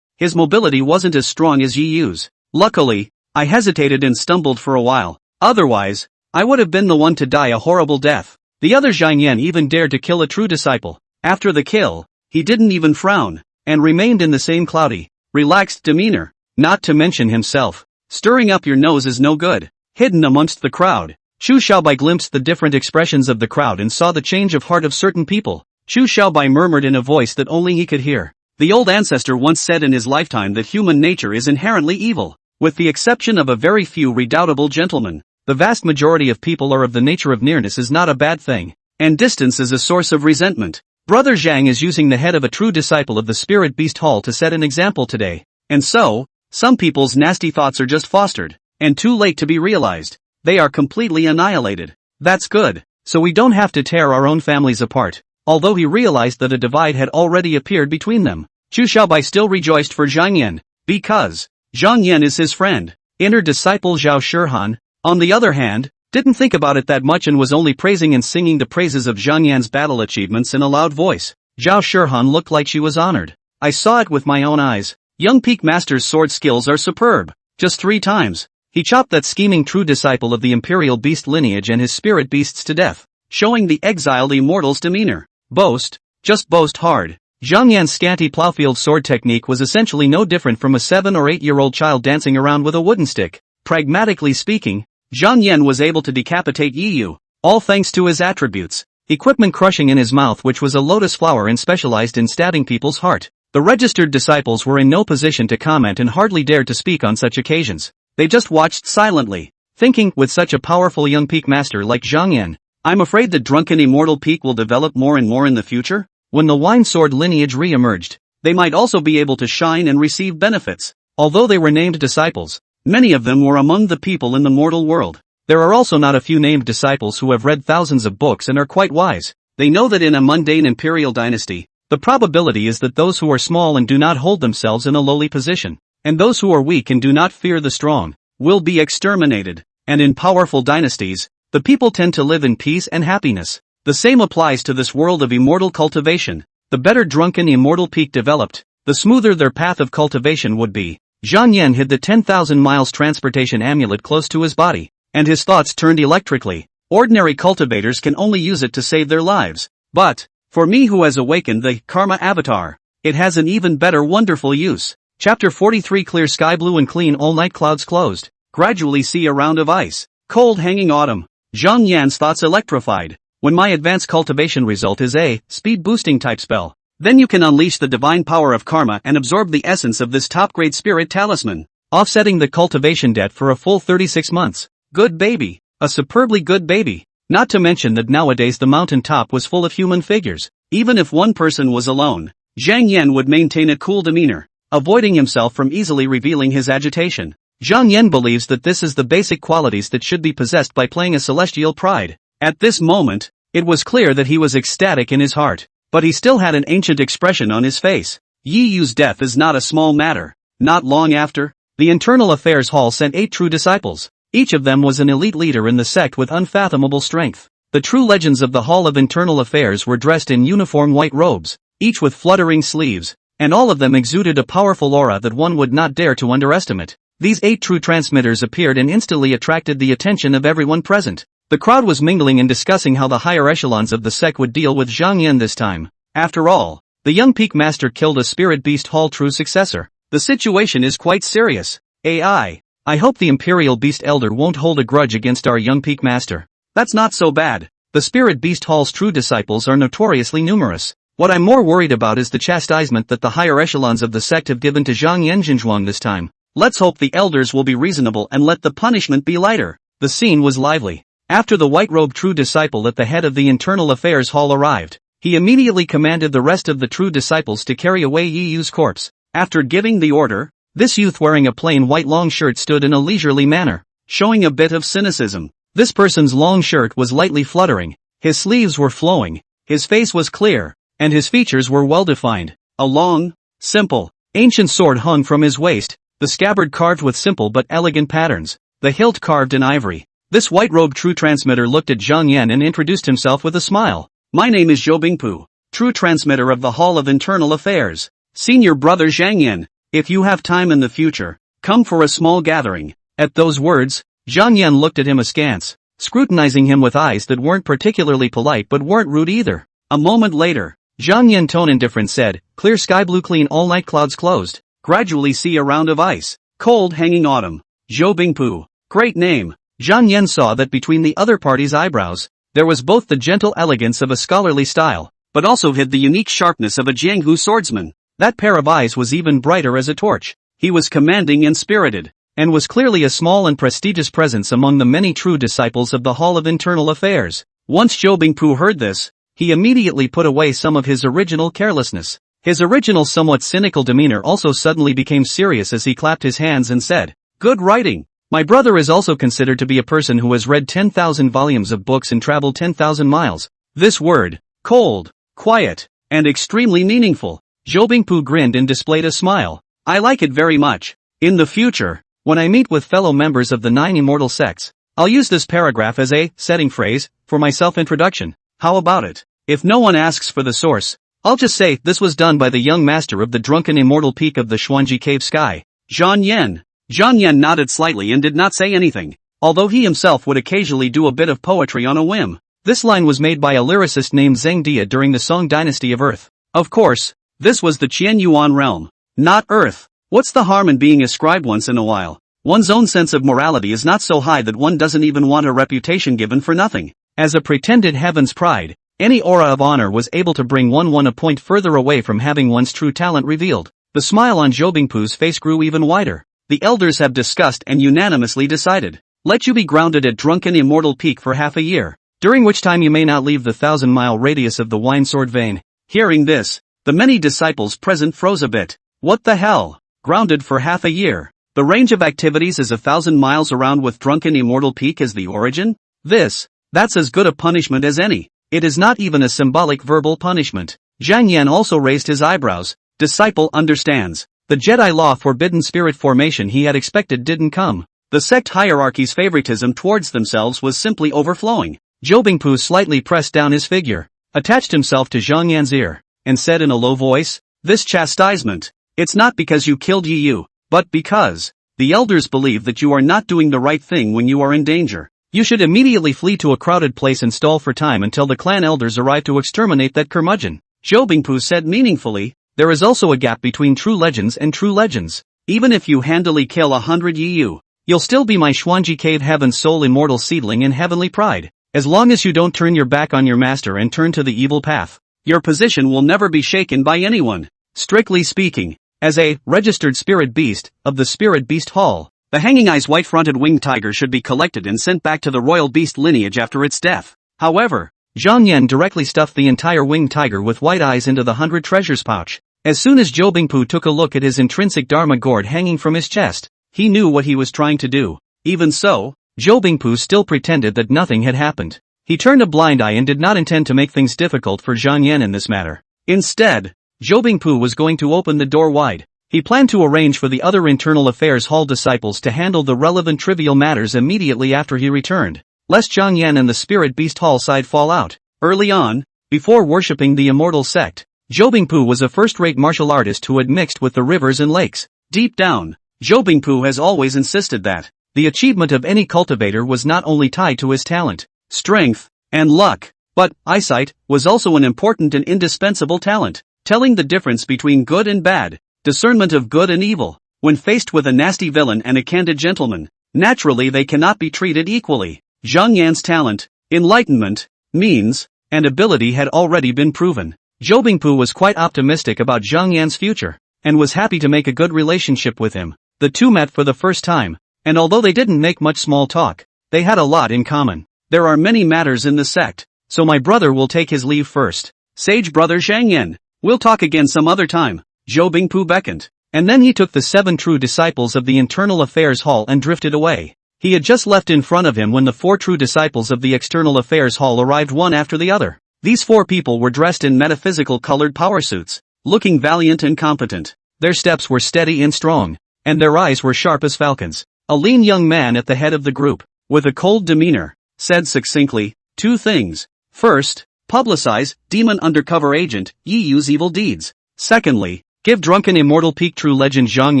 his mobility wasn't as strong as Yi Yu's. Luckily, I hesitated and stumbled for a while. Otherwise, I would have been the one to die a horrible death. The other Zhang Yan even dared to kill a true disciple. After the kill, he didn't even frown, and remained in the same cloudy, relaxed demeanor. Not to mention himself. Stirring up your nose is no good. Hidden amongst the crowd, Chu Xiaobai glimpsed the different expressions of the crowd and saw the change of heart of certain people. Chu Xiaobai murmured in a voice that only he could hear. The old ancestor once said in his lifetime that human nature is inherently evil. With the exception of a very few redoubtable gentlemen, the vast majority of people are of the nature of nearness is not a bad thing, and distance is a source of resentment. Brother Zhang is using the head of a true disciple of the Spirit Beast Hall to set an example today. And so, some people's nasty thoughts are just fostered, and too late to be realized. They are completely annihilated. That's good, so we don't have to tear our own families apart. Although he realized that a divide had already appeared between them, Chu Xiaobai still rejoiced for Zhang Yan, because Zhang Yan is his friend. Inner disciple Zhao Shihan, on the other hand, didn't think about it that much and was only praising and singing the praises of Zhang Yan's battle achievements in a loud voice. Zhao Shihan looked like she was honored. I saw it with my own eyes. Young Peak Master's sword skills are superb. Just 3 times, he chopped that scheming true disciple of the Imperial Beast lineage and his spirit beasts to death, showing the exiled immortal's demeanor. Boast, just boast hard. Zhang Yan's scanty plowfield sword technique was essentially no different from a 7 or 8-year-old child dancing around with a wooden stick. Pragmatically speaking, Zhang Yan was able to decapitate Yi Yu, all thanks to his attributes. Equipment crushing in his mouth, which was a lotus flower and specialized in stabbing people's heart. The registered disciples were in no position to comment and hardly dared to speak on such occasions. They just watched silently, thinking, with such a powerful young peak master like Zhang Yan, I'm afraid that Drunken Immortal Peak will develop more and more in the future. When the wine sword lineage re-emerged, they might also be able to shine and receive benefits. Although they were named disciples, many of them were among the people in the mortal world. There are also not a few named disciples who have read thousands of books and are quite wise. They know that in a mundane imperial dynasty, the probability is that those who are small and do not hold themselves in a lowly position, and those who are weak and do not fear the strong, will be exterminated. And in powerful dynasties, the people tend to live in peace and happiness. The same applies to this world of immortal cultivation. The better drunken immortal peak developed, the smoother their path of cultivation would be. Zhang Yan hid the 10,000 miles transportation amulet close to his body, and his thoughts turned electrically. Ordinary cultivators can only use it to save their lives. But, for me who has awakened the Karma Avatar, it has an even better wonderful use. Chapter 43 Clear sky blue and clean all night clouds closed. Gradually see a round of ice. Cold hanging autumn. Zhang Yan's thoughts electrified. When my advanced cultivation result is a speed boosting type spell, then you can unleash the divine power of karma and absorb the essence of this top grade spirit talisman, offsetting the cultivation debt for a full 36 months. Good baby. A superbly good baby. Not to mention that nowadays the mountain top was full of human figures. Even if one person was alone, Zhang Yan would maintain a cool demeanor, avoiding himself from easily revealing his agitation. Zhang Yan believes that this is the basic qualities that should be possessed by playing a celestial pride. At this moment, it was clear that he was ecstatic in his heart, but he still had an ancient expression on his face. Yi Yu's death is not a small matter. Not long after, the Internal Affairs Hall sent 8 true disciples. Each of them was an elite leader in the sect with unfathomable strength. The true legends of the Hall of Internal Affairs were dressed in uniform white robes, each with fluttering sleeves, and all of them exuded a powerful aura that one would not dare to underestimate. These 8 true transmitters appeared and instantly attracted the attention of everyone present. The crowd was mingling and discussing how the higher echelons of the sect would deal with Zhang Yan this time. After all, the young peak master killed a spirit beast hall true successor. The situation is quite serious. I hope the Imperial Beast Elder won't hold a grudge against our young peak master. That's not so bad. The Spirit Beast Hall's true disciples are notoriously numerous. What I'm more worried about is the chastisement that the higher echelons of the sect have given to Zhang Yanjinzhuang this time. Let's hope the elders will be reasonable and let the punishment be lighter. The scene was lively. After the white-robed true disciple at the head of the Internal Affairs Hall arrived, he immediately commanded the rest of the true disciples to carry away Yi Yu's corpse. After giving the order, this youth wearing a plain white long shirt stood in a leisurely manner, showing a bit of cynicism. This person's long shirt was lightly fluttering, his sleeves were flowing, his face was clear, and his features were well-defined. A long, simple, ancient sword hung from his waist, the scabbard carved with simple but elegant patterns, the hilt carved in ivory. This white-robed true transmitter looked at Zhang Yan and introduced himself with a smile. My name is Zhou Bingpu, true transmitter of the Hall of Internal Affairs. Senior brother Zhang Yan, if you have time in the future, come for a small gathering. At those words, Zhang Yan looked at him askance, scrutinizing him with eyes that weren't particularly polite but weren't rude either. A moment later, Zhang Yan tone indifferent said, clear sky blue clean all night clouds closed. Gradually see a round of ice. Cold hanging autumn. Zhou Bingpu. Great name. Zhang Yan saw that between the other party's eyebrows, there was both the gentle elegance of a scholarly style, but also hid the unique sharpness of a Jianghu swordsman. That pair of eyes was even brighter as a torch. He was commanding and spirited, and was clearly a small and prestigious presence among the many true disciples of the Hall of Internal Affairs. Once Zhou Bingpu heard this, he immediately put away some of his original carelessness. His original somewhat cynical demeanor also suddenly became serious as he clapped his hands and said, good writing. My brother is also considered to be a person who has read 10,000 volumes of books and traveled 10,000 miles. This word, cold, quiet, and extremely meaningful. Zhou Bingpu grinned and displayed a smile. I like it very much. In the future, when I meet with fellow members of the 9 immortal sects, I'll use this paragraph as a setting phrase for my self-introduction. How about it? If no one asks for the source, I'll just say this was done by the young master of the drunken immortal peak of the Xuanji cave sky. Zhang Yan. Zhang Yan nodded slightly and did not say anything, although he himself would occasionally do a bit of poetry on a whim. This line was made by a lyricist named Zheng Dia during the Song Dynasty of Earth. Of course, this was the Qian Yuan realm, not Earth. What's the harm in being a scribe once in a while? One's own sense of morality is not so high that one doesn't even want a reputation given for nothing. As a pretended heaven's pride, any aura of honor was able to bring one a point further away from having one's true talent revealed. The smile on Zhou Bingpu's face grew even wider. The elders have discussed and unanimously decided. Let you be grounded at drunken immortal peak for half a year, during which time you may not leave the 1,000-mile radius of the wine sword vein. Hearing this, the many disciples present froze a bit. What the hell? Grounded for half a year. The range of activities is 1,000 miles around with drunken immortal peak as the origin? That's as good a punishment as any. It is not even a symbolic verbal punishment. Zhang Yan also raised his eyebrows. Disciple understands. The Jedi law forbidden spirit formation he had expected didn't come. The sect hierarchy's favoritism towards themselves was simply overflowing. Zhou Bingpu slightly pressed down his figure, attached himself to Zhang Yan's ear, and said in a low voice, "This chastisement, it's not because you killed Yi Yu, but because the elders believe that you are not doing the right thing when you are in danger. You should immediately flee to a crowded place and stall for time until the clan elders arrive to exterminate that curmudgeon." Zhou Bingpu said meaningfully, "There is also a gap between true legends and true legends. Even if you handily kill 100 Yi Yu, you'll still be my Xuanji Cave Heaven's sole immortal seedling in heavenly pride. As long as you don't turn your back on your master and turn to the evil path, your position will never be shaken by anyone." Strictly speaking, as a registered spirit beast of the Spirit Beast Hall, the Hanging Eyes white-fronted winged tiger should be collected and sent back to the royal beast lineage after its death. However, Zhang Yan directly stuffed the entire winged tiger with white eyes into the 100 treasures pouch. As soon as Zhou Bingpu took a look at his intrinsic Dharma gourd hanging from his chest, he knew what he was trying to do. Even so, Zhou Bingpu still pretended that nothing had happened. He turned a blind eye and did not intend to make things difficult for Zhang Yan in this matter. Instead, Zhou Bingpu was going to open the door wide. He planned to arrange for the other Internal Affairs Hall disciples to handle the relevant trivial matters immediately after he returned, lest Zhang Yan and the Spirit Beast Hall side fall out. Early on, before worshipping the immortal sect, Zhou Bingpu was a first-rate martial artist who had mixed with the rivers and lakes. Deep down, Zhou Bingpu has always insisted that the achievement of any cultivator was not only tied to his talent, strength, and luck, but eyesight was also an important and indispensable talent, telling the difference between good and bad, discernment of good and evil. When faced with a nasty villain and a candid gentleman, naturally they cannot be treated equally. Zhang Yan's talent, enlightenment, means, and ability had already been proven. Zhou Bingpu was quite optimistic about Zhang Yan's future, and was happy to make a good relationship with him. The two met for the first time, and although they didn't make much small talk, they had a lot in common. "There are many matters in the sect, so my brother will take his leave first. Sage brother Zhang Yan, we'll talk again some other time." Zhou Bingpu beckoned, and then he took the 7 true disciples of the Internal Affairs Hall and drifted away. He had just left in front of him when the 4 true disciples of the External Affairs Hall arrived one after the other. These 4 people were dressed in metaphysical colored power suits, looking valiant and competent. Their steps were steady and strong, and their eyes were sharp as falcons. A lean young man at the head of the group, with a cold demeanor, said succinctly, 2 things. First, publicize, demon undercover agent, Yi Yu's evil deeds. Secondly, give drunken immortal peak true legend Zhang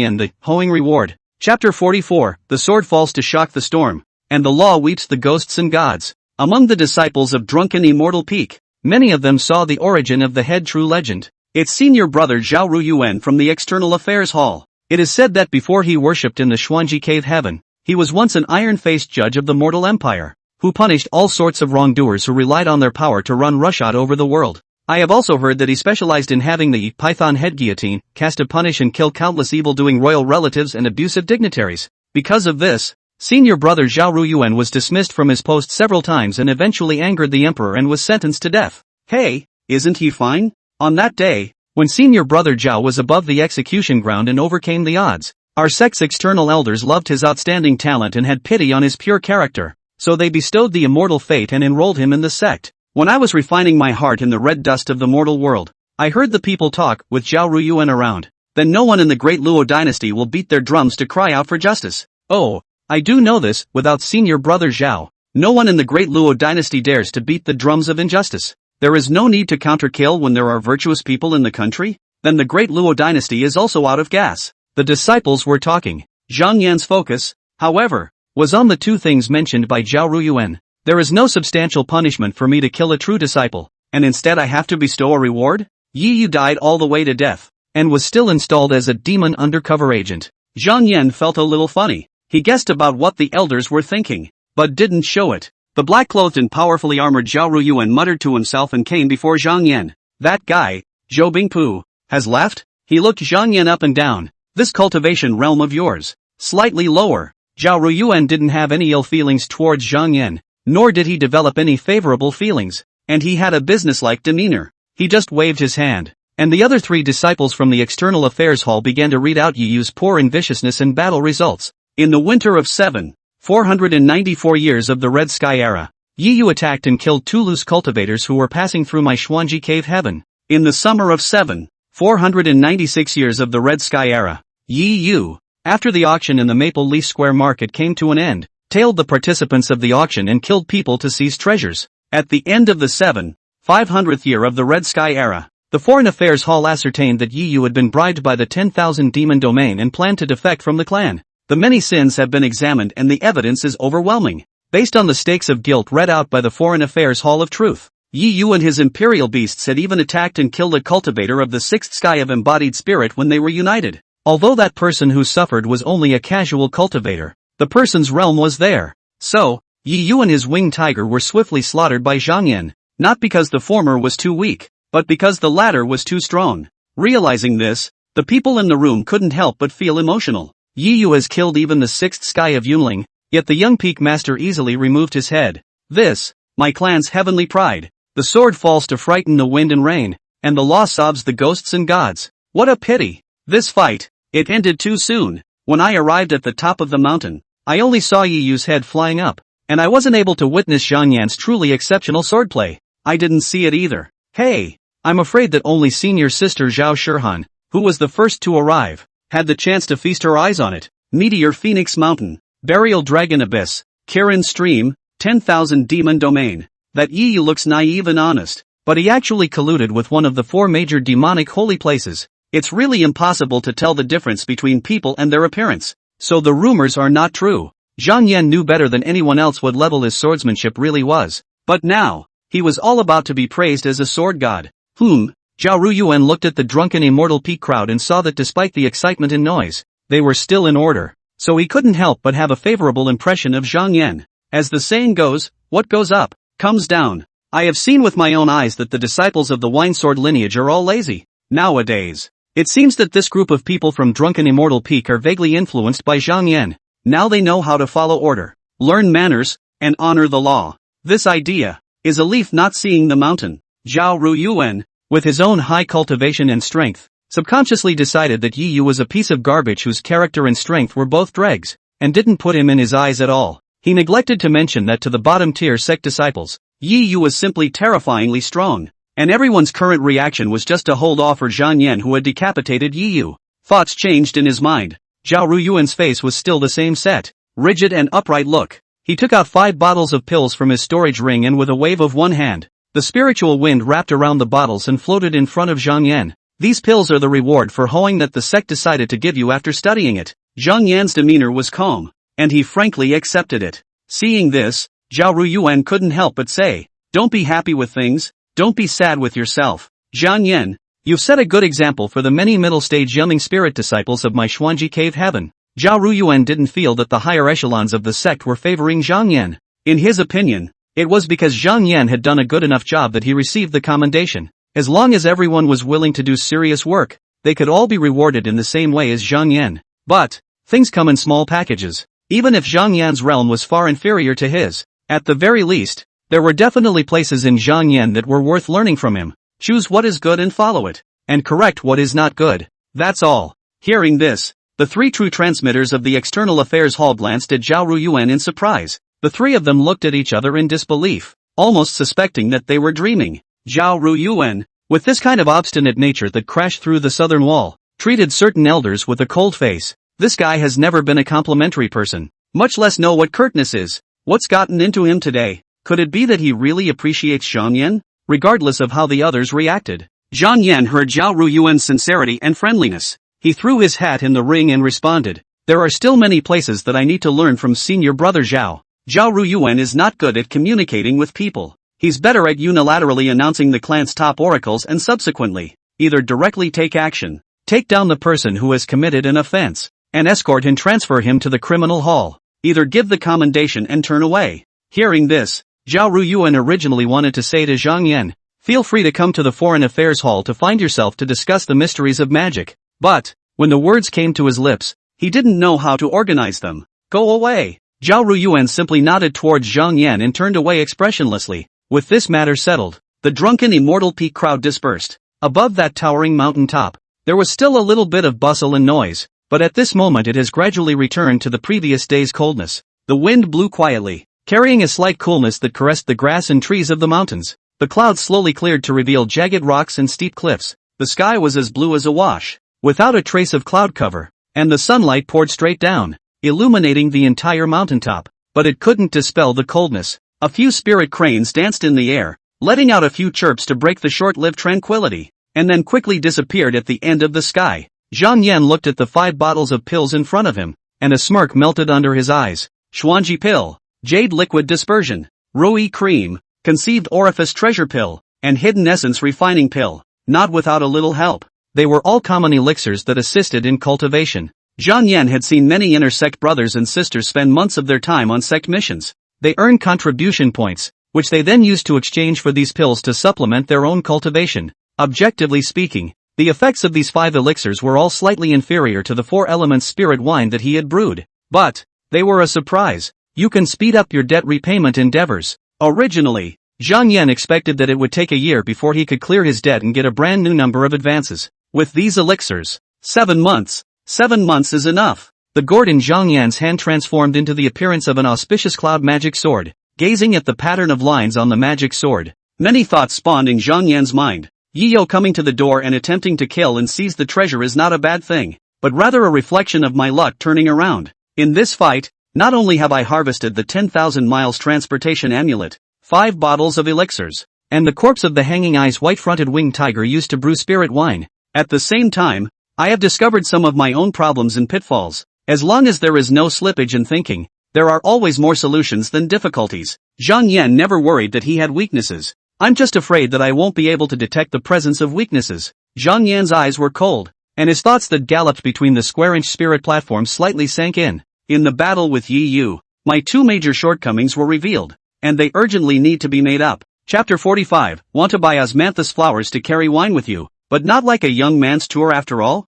Yan the hoeing reward. Chapter 44, The Sword Falls to Shock the Storm, and the Law Weeps the Ghosts and Gods. Among the disciples of drunken immortal peak, many of them saw the origin of the head true legend, its senior brother Zhao Ruyuan from the External Affairs Hall. It is said that before he worshipped in the Xuanji Cave Heaven, he was once an iron-faced judge of the mortal empire, who punished all sorts of wrongdoers who relied on their power to run roughshod over the world. I have also heard that he specialized in having the python head guillotine cast to punish and kill countless evil-doing royal relatives and abusive dignitaries. Because of this, senior brother Zhao Ruyuan was dismissed from his post several times and eventually angered the emperor and was sentenced to death. Hey, isn't he fine? On that day, when senior brother Zhao was above the execution ground and overcame the odds, our sect's external elders loved his outstanding talent and had pity on his pure character, so they bestowed the immortal fate and enrolled him in the sect. When I was refining my heart in the red dust of the mortal world, I heard the people talk with Zhao Ruyuan around. Then no one in the great Luo dynasty will beat their drums to cry out for justice. Oh, I do know this, without senior brother Zhao, no one in the great Luo dynasty dares to beat the drums of injustice. There is no need to counter-kill when there are virtuous people in the country. Then the great Luo dynasty is also out of gas. The disciples were talking. Zhang Yan's focus, however, was on the 2 things mentioned by Zhao Ruyuan. There is no substantial punishment for me to kill a true disciple, and instead I have to bestow a reward? Yi Yu died all the way to death, and was still installed as a demon undercover agent. Zhang Yan felt a little funny. He guessed about what the elders were thinking, but didn't show it. The black-clothed and powerfully armored Zhao Ruyuan muttered to himself and came before Zhang Yan. That guy, Zhou Bingpu, has left? He looked Zhang Yan up and down. This cultivation realm of yours. Slightly lower. Zhao Ruyuan didn't have any ill feelings towards Zhang Yan, nor did he develop any favorable feelings, and he had a businesslike demeanor. He just waved his hand, and the other 3 disciples from the External Affairs Hall began to read out Yi Yu's poor in viciousness and battle results. In the winter of 494 years of the Red Sky Era, Yi Yu attacked and killed 2 loose cultivators who were passing through my Xuanji Cave Heaven. In the summer of 496 years of the Red Sky Era, Yi Yu After the auction in the Maple Leaf Square market came to an end, tailed the participants of the auction and killed people to seize treasures. At the end of the 500th year of the Red Sky era, the Foreign Affairs Hall ascertained that Yi Yu had been bribed by the 10,000 demon domain and planned to defect from the clan. The many sins have been examined and the evidence is overwhelming. Based on the stakes of guilt read out by the Foreign Affairs Hall of Truth, Yi Yu and his imperial beasts had even attacked and killed a cultivator of the sixth sky of embodied spirit when they were united. Although that person who suffered was only a casual cultivator, the person's realm was there. So, Yi Yu and his winged tiger were swiftly slaughtered by Zhang Yan, not because the former was too weak, but because the latter was too strong. Realizing this, the people in the room couldn't help but feel emotional. Yi Yu has killed even the sixth sky of Yunling, yet the young peak master easily removed his head. This, my clan's heavenly pride. The sword falls to frighten the wind and rain, and the law sobs the ghosts and gods. What a pity. This fight, it ended too soon. When I arrived at the top of the mountain, I only saw Yi Yu's head flying up, and I wasn't able to witness Zhang Yan's truly exceptional swordplay. I didn't see it either. Hey, I'm afraid that only senior sister Zhao Shirhan, who was the first to arrive, had the chance to feast her eyes on it. Meteor Phoenix Mountain, Burial Dragon Abyss, Kirin Stream, 10,000 Demon Domain. That Yi Yu looks naive and honest, but he actually colluded with one of the four major demonic holy places. It's really impossible to tell the difference between people and their appearance. So the rumors are not true. Zhang Yan knew better than anyone else what level his swordsmanship really was. But now, he was all about to be praised as a sword god. Zhao Ruyuan looked at the drunken Immortal Peak crowd and saw that despite the excitement and noise, they were still in order. So he couldn't help but have a favorable impression of Zhang Yan. As the saying goes, what goes up comes down. I have seen with my own eyes that the disciples of the Winesword lineage are all lazy. Nowadays, it seems that this group of people from drunken Immortal Peak are vaguely influenced by Zhang Yan. Now they know how to follow order, learn manners, and honor the law. This idea is a leaf not seeing the mountain. Zhao Ruyuan, with his own high cultivation and strength, subconsciously decided that Yi Yu was a piece of garbage whose character and strength were both dregs, and didn't put him in his eyes at all. He neglected to mention that to the bottom-tier sect disciples, Yi Yu was simply terrifyingly strong, and everyone's current reaction was just to hold off for Zhang Yan who had decapitated Yi Yu. Thoughts changed in his mind. Zhao Ruyuan's face was still the same set, rigid and upright look. He took out 5 bottles of pills from his storage ring and with a wave of one hand, the spiritual wind wrapped around the bottles and floated in front of Zhang Yan. These pills are the reward for hoeing that the sect decided to give you after studying it. Zhang Yan's demeanor was calm, and he frankly accepted it. Seeing this, Zhao Ruyuan couldn't help but say, don't be happy with things, don't be sad with yourself. Zhang Yan, you've set a good example for the many middle-stage young spirit disciples of my Xuanji cave heaven. Zhao Ruyuan didn't feel that the higher echelons of the sect were favoring Zhang Yan. In his opinion, it was because Zhang Yan had done a good enough job that he received the commendation. As long as everyone was willing to do serious work, they could all be rewarded in the same way as Zhang Yan. But, things come in small packages. Even if Zhang Yan's realm was far inferior to his, at the very least, there were definitely places in Zhang Yan that were worth learning from him. Choose what is good and follow it, and correct what is not good. That's all. Hearing this, the 3 true transmitters of the External Affairs Hall glanced at Zhao Ruyuan in surprise. The 3 of them looked at each other in disbelief, almost suspecting that they were dreaming. Zhao Ruyuan, with this kind of obstinate nature that crashed through the southern wall, treated certain elders with a cold face. This guy has never been a complimentary person, much less know what curtness is. What's gotten into him today? Could it be that he really appreciates Zhang Yan, regardless of how the others reacted? Zhang Yan heard Zhao Ruyuan's sincerity and friendliness. He threw his hat in the ring and responded, there are still many places that I need to learn from senior brother Zhao. Zhao Ruyuan is not good at communicating with people. He's better at unilaterally announcing the clan's top oracles and subsequently, either directly take action, take down the person who has committed an offense, and escort and transfer him to the criminal hall, either give the commendation and turn away. Hearing this, Zhao Ruyuan originally wanted to say to Zhang Yan, feel free to come to the Foreign Affairs Hall to find yourself to discuss the mysteries of magic. But, when the words came to his lips, he didn't know how to organize them. Go away. Zhao Ruyuan simply nodded towards Zhang Yan and turned away expressionlessly. With this matter settled, the drunken Immortal Peak crowd dispersed. Above that towering mountain top, there was still a little bit of bustle and noise, but at this moment it has gradually returned to the previous day's coldness. The wind blew quietly, carrying a slight coolness that caressed the grass and trees of the mountains. The clouds slowly cleared to reveal jagged rocks and steep cliffs. The sky was as blue as a wash, without a trace of cloud cover. and the sunlight poured straight down, illuminating the entire mountaintop. But it couldn't dispel the coldness. A few spirit cranes danced in the air, letting out a few chirps to break the short-lived tranquility, and then quickly disappeared at the end of the sky. Zhang Yan looked at the 5 bottles of pills in front of him, and a smirk melted under his eyes. Xuanji pill, Jade liquid dispersion, Rui cream, conceived orifice treasure pill, and hidden essence refining pill. Not without a little help. They were all common elixirs that assisted in cultivation. Zhang Yan had seen many inter-sect brothers and sisters spend months of their time on sect missions. They earned contribution points, which they then used to exchange for these pills to supplement their own cultivation. Objectively speaking, the effects of these 5 elixirs were all slightly inferior to the 4-element spirit wine that he had brewed. But they were a surprise. You can speed up your debt repayment endeavors. Originally, Zhang Yan expected that it would take a year before he could clear his debt and get a brand new number of advances. With these elixirs, 7 months. 7 months is enough. The gourd in Zhang Yan's hand transformed into the appearance of an auspicious cloud magic sword. Gazing at the pattern of lines on the magic sword, many thoughts spawned in Zhang Yan's mind. Yiyo coming to the door and attempting to kill and seize the treasure is not a bad thing, but rather a reflection of my luck turning around. In this fight, not only have I harvested the 10,000 miles transportation amulet, 5 bottles of elixirs, and the corpse of the hanging eyes white-fronted winged tiger used to brew spirit wine. At the same time, I have discovered some of my own problems and pitfalls. As long as there is no slippage in thinking, there are always more solutions than difficulties. Zhang Yan never worried that he had weaknesses. I'm just afraid that I won't be able to detect the presence of weaknesses. Zhang Yan's eyes were cold, and his thoughts that galloped between the square-inch spirit platforms slightly sank in. In the battle with Yi Yu, my 2 major shortcomings were revealed, and they urgently need to be made up. Chapter 45, Want to buy osmanthus flowers to carry wine with you, but not like a young man's tour after all?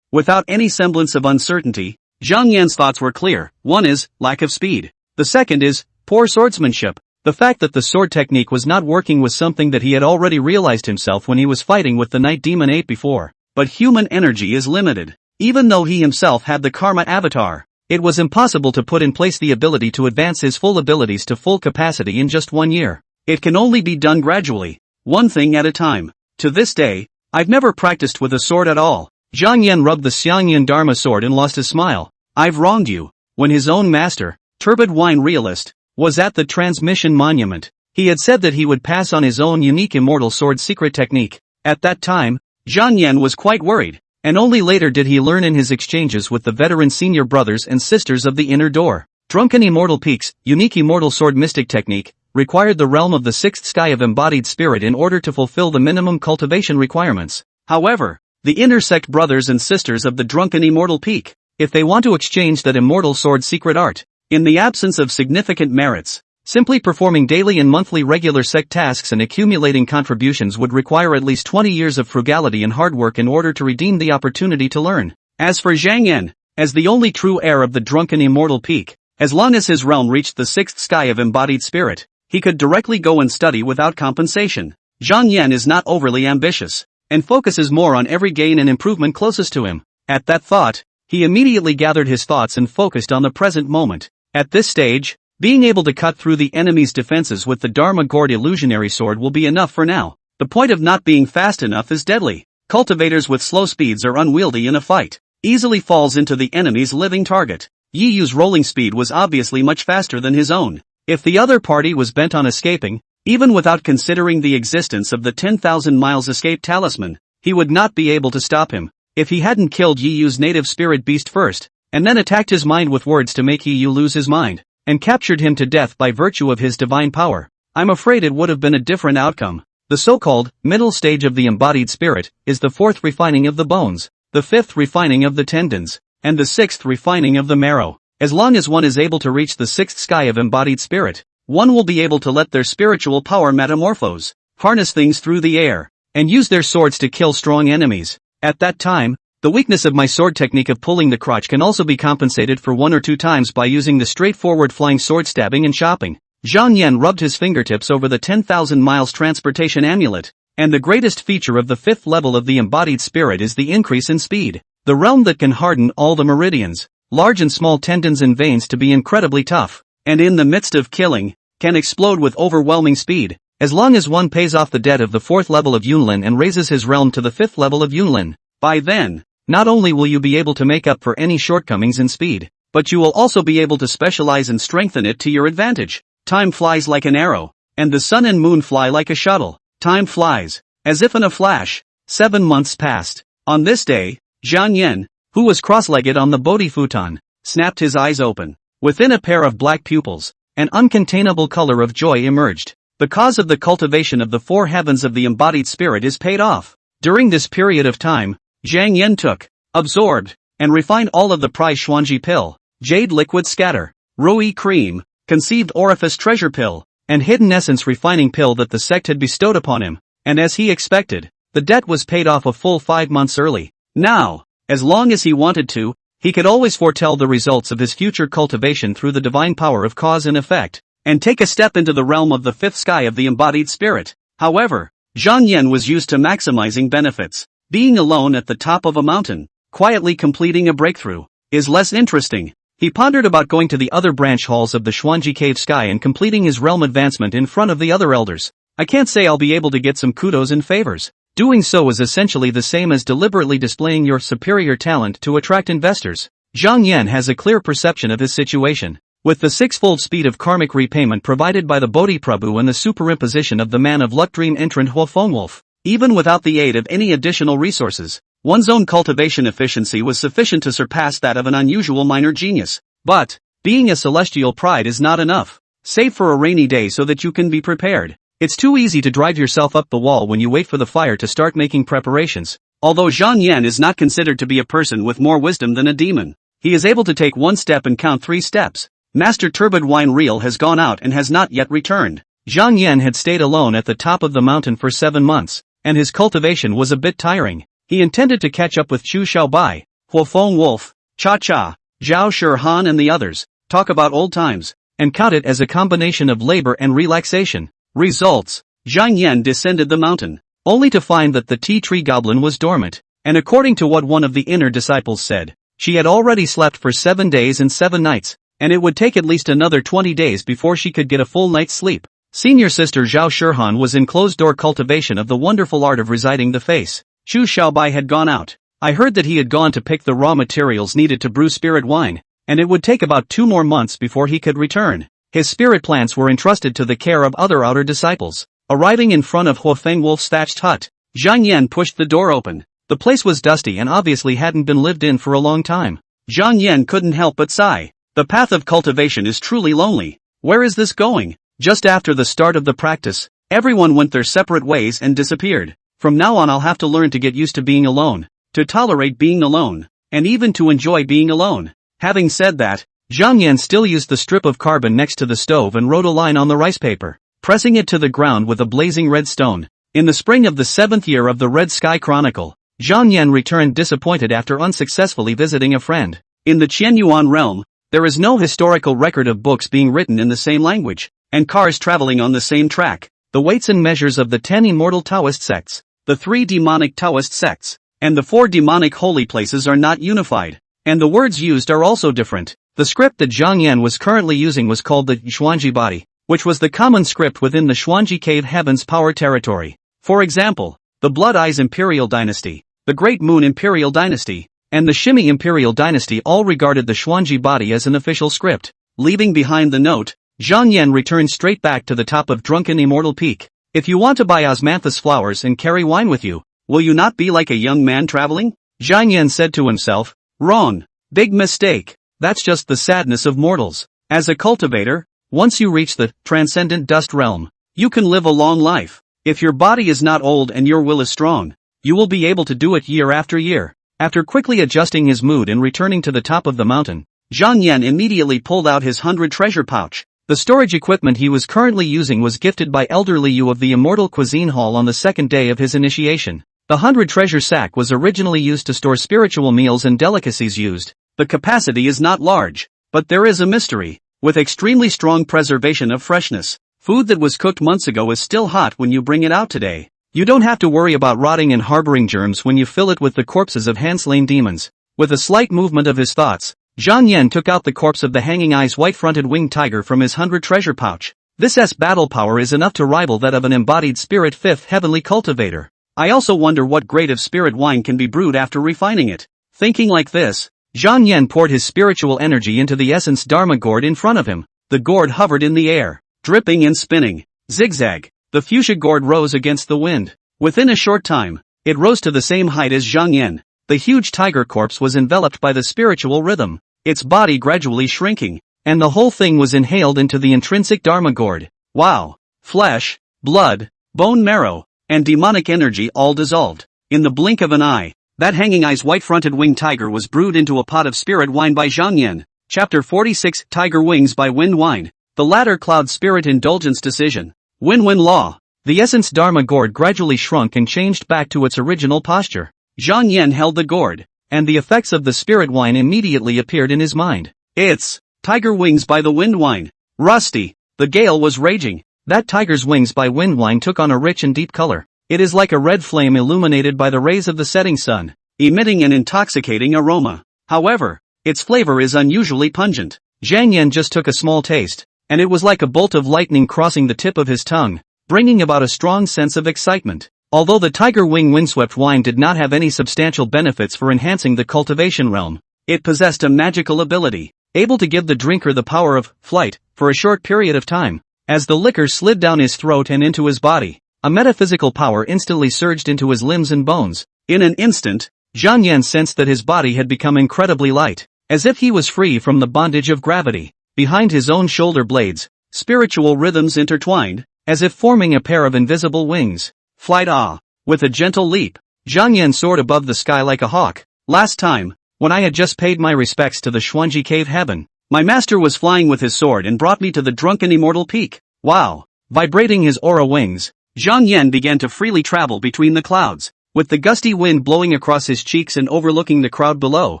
Without any semblance of uncertainty, Zhang Yan's thoughts were clear. One is, lack of speed. The second is, poor swordsmanship. The fact that the sword technique was not working was something that he had already realized himself when he was fighting with the Night Demon Ape before. But human energy is limited. Even though he himself had the Karma avatar, it was impossible to put in place the ability to advance his full abilities to full capacity in just 1 year. It can only be done gradually, one thing at a time. To this day, I've never practiced with a sword at all. Zhang Yan rubbed the Xiangyan Dharma sword and lost his smile. I've wronged you. When his own master, Turbid Wine Realist, was at the transmission monument, he had said that he would pass on his own unique immortal sword secret technique. At that time, Zhang Yan was quite worried, and only later did he learn in his exchanges with the veteran senior brothers and sisters of the Inner Door. Drunken Immortal Peaks, unique immortal sword mystic technique, required the realm of the 6th sky of embodied spirit in order to fulfill the minimum cultivation requirements. However, the intersect brothers and sisters of the Drunken Immortal Peak, if they want to exchange that immortal sword secret art, in the absence of significant merits, simply performing daily and monthly regular sect tasks and accumulating contributions would require at least 20 years of frugality and hard work in order to redeem the opportunity to learn. As for Zhang Yan, as the only true heir of the Drunken Immortal Peak, as long as his realm reached the 6th sky of embodied spirit, he could directly go and study without compensation. Zhang Yan is not overly ambitious, and focuses more on every gain and improvement closest to him. At that thought, he immediately gathered his thoughts and focused on the present moment. At this stage, being able to cut through the enemy's defenses with the Dharma Gourd illusionary sword will be enough for now. The point of not being fast enough is deadly. Cultivators with slow speeds are unwieldy in a fight. Easily falls into the enemy's living target. Yi Yu's rolling speed was obviously much faster than his own. If the other party was bent on escaping, even without considering the existence of the 10,000 miles escape talisman, he would not be able to stop him. If he hadn't killed Yi Yu's native spirit beast first, and then attacked his mind with words to make Yi Yu lose his mind, and captured him to death by virtue of his divine power, I'm afraid it would have been a different outcome. The so-called middle stage of the embodied spirit is the 4th refining of the bones, the 5th refining of the tendons, and the 6th refining of the marrow. As long as one is able to reach the 6th sky of embodied spirit, one will be able to let their spiritual power metamorphose, harness things through the air, and use their swords to kill strong enemies. At that time, the weakness of my sword technique of pulling the crotch can also be compensated for 1 or 2 times by using the straightforward flying sword stabbing and chopping. Zhang Yan rubbed his fingertips over the 10,000 miles transportation amulet, and the greatest feature of the 5th level of the embodied spirit is the increase in speed. The realm that can harden all the meridians, large and small tendons and veins to be incredibly tough, and in the midst of killing, can explode with overwhelming speed, as long as one pays off the debt of the 4th level of Yunlin and raises his realm to the 5th level of Yunlin. By then, Not only will you be able to make up for any shortcomings in speed, but you will also be able to specialize and strengthen it to your advantage. Time flies like an arrow, and the sun and moon fly like a shuttle. Time flies, as if in a flash. 7 months passed. On this day, Zhang Yan, who was cross-legged on the Bodhi futon, snapped his eyes open. Within a pair of black pupils, an uncontainable color of joy emerged. The cause of the cultivation of the four heavens of the embodied spirit is paid off. During this period of time, Zhang Yan took, absorbed, and refined all of the prize Xuanji pill, jade liquid scatter, rui cream, conceived orifice treasure pill, and hidden essence refining pill that the sect had bestowed upon him, and as he expected, the debt was paid off a full 5 months early. Now, as long as he wanted to, he could always foretell the results of his future cultivation through the divine power of cause and effect, and take a step into the realm of the fifth sky of the embodied spirit. However, Zhang Yan was used to maximizing benefits. Being alone at the top of a mountain, quietly completing a breakthrough, is less interesting. He pondered about going to the other branch halls of the Xuanji Cave Sky and completing his realm advancement in front of the other elders. I can't say I'll be able to get some kudos and favors. Doing so is essentially the same as deliberately displaying your superior talent to attract investors. Zhang Yan has a clear perception of his situation. With the six-fold speed of karmic repayment provided by the Bodhi Prabhu and the superimposition of the man of luck dream entrant Huofengwolf, even without the aid of any additional resources, one's own cultivation efficiency was sufficient to surpass that of an unusual minor genius. But, being a celestial pride is not enough. Save for a rainy day so that you can be prepared. It's too easy to drive yourself up the wall when you wait for the fire to start making preparations. Although Zhang Yan is not considered to be a person with more wisdom than a demon, he is able to take one step and count 3 steps. Master Turbid Wine Reel has gone out and has not yet returned. Zhang Yan had stayed alone at the top of the mountain for 7 months, and his cultivation was a bit tiring. He intended to catch up with Chu Xiaobai, Huofengwolf, Cha Cha, Zhao Shirhan and the others, talk about old times, and count it as a combination of labor and relaxation. Results: Zhang Yan descended the mountain, only to find that the tea tree goblin was dormant, and according to what one of the inner disciples said, she had already slept for 7 days and 7 nights, and it would take at least another 20 days before she could get a full night's sleep. Senior sister Zhao Shirhan was in closed-door cultivation of the wonderful art of residing the face. Chu Xiaobai had gone out. I heard that he had gone to pick the raw materials needed to brew spirit wine, and it would take about 2 more months before he could return. His spirit plants were entrusted to the care of other outer disciples. Arriving in front of Huofengwolf's thatched hut, Zhang Yan pushed the door open. The place was dusty and obviously hadn't been lived in for a long time. Zhang Yan couldn't help but sigh. The path of cultivation is truly lonely. Where is this going? Just after the start of the practice, everyone went their separate ways and disappeared. From now on I'll have to learn to get used to being alone, to tolerate being alone, and even to enjoy being alone. Having said that, Zhang Yan still used the strip of carbon next to the stove and wrote a line on the rice paper, pressing it to the ground with a blazing red stone. In the spring of the 7th year of the Red Sky Chronicle, Zhang Yan returned disappointed after unsuccessfully visiting a friend. In the Qianyuan realm, there is no historical record of books being written in the same language, and cars traveling on the same track. The weights and measures of the 10 immortal Taoist sects, the 3 demonic Taoist sects, and the 4 demonic holy places are not unified, and the words used are also different. The script that Zhang Yan was currently using was called the Xuanji Body, which was the common script within the Xuanji Cave Heaven's power territory. For example, the Blood Eyes Imperial Dynasty, the Great Moon Imperial Dynasty, and the Shimi Imperial Dynasty all regarded the Xuanji Body as an official script. Leaving behind the note, Zhang Yan returned straight back to the top of Drunken Immortal Peak. If you want to buy osmanthus flowers and carry wine with you, will you not be like a young man traveling? Zhang Yan said to himself. Wrong. Big mistake. That's just the sadness of mortals. As a cultivator, once you reach the transcendent dust realm, you can live a long life. If your body is not old and your will is strong, you will be able to do it year after year. After quickly adjusting his mood and returning to the top of the mountain, Zhang Yan immediately pulled out his 100 treasure pouch. The storage equipment he was currently using was gifted by Elder Liu of the Immortal Cuisine Hall on the 2nd day of his initiation. The 100 treasure sack was originally used to store spiritual meals and delicacies used. The capacity is not large, but there is a mystery. With extremely strong preservation of freshness, food that was cooked months ago is still hot when you bring it out today. You don't have to worry about rotting and harboring germs when you fill it with the corpses of hand-slain demons. With a slight movement of his thoughts, Zhang Yan took out the corpse of the Hanging Eyes white-fronted winged tiger from his 100 treasure pouch. This battle power is enough to rival that of an embodied spirit 5th heavenly cultivator. I also wonder what grade of spirit wine can be brewed after refining it. Thinking like this, Zhang Yan poured his spiritual energy into the essence Dharma gourd in front of him. The gourd hovered in the air, dripping and spinning. Zigzag. The fuchsia gourd rose against the wind. Within a short time, it rose to the same height as Zhang Yan. The huge tiger corpse was enveloped by the spiritual rhythm, its body gradually shrinking, and the whole thing was inhaled into the intrinsic Dharma gourd. Wow! Flesh, blood, bone marrow, and demonic energy all dissolved. In the blink of an eye, that hanging eye's white-fronted winged tiger was brewed into a pot of spirit wine by Zhang Yan. Chapter 46 Tiger Wings by Wind Wine. The latter cloud spirit indulgence decision. Win-win law. The essence Dharma gourd gradually shrunk and changed back to its original posture. Zhang Yan held the gourd, and the effects of the spirit wine immediately appeared in his mind. It's Tiger Wings by the Wind Wine. Rusty. The gale was raging. That tiger's wings by wind wine took on a rich and deep color. It is like a red flame illuminated by the rays of the setting sun, emitting an intoxicating aroma. However, its flavor is unusually pungent. Zhang Yan just took a small taste, and it was like a bolt of lightning crossing the tip of his tongue, bringing about a strong sense of excitement. Although the Tiger Wing windswept wine did not have any substantial benefits for enhancing the cultivation realm, it possessed a magical ability, able to give the drinker the power of flight for a short period of time. As the liquor slid down his throat and into his body, a metaphysical power instantly surged into his limbs and bones. In an instant, Zhang Yan sensed that his body had become incredibly light, as if he was free from the bondage of gravity. Behind his own shoulder blades, spiritual rhythms intertwined, as if forming a pair of invisible wings. Flight ah! With a gentle leap, Zhang Yan soared above the sky like a hawk. Last time, when I had just paid my respects to the Xuanji cave heaven, my master was flying with his sword and brought me to the drunken immortal peak. Wow! Vibrating his aura wings, Zhang Yan began to freely travel between the clouds. With the gusty wind blowing across his cheeks and overlooking the crowd below,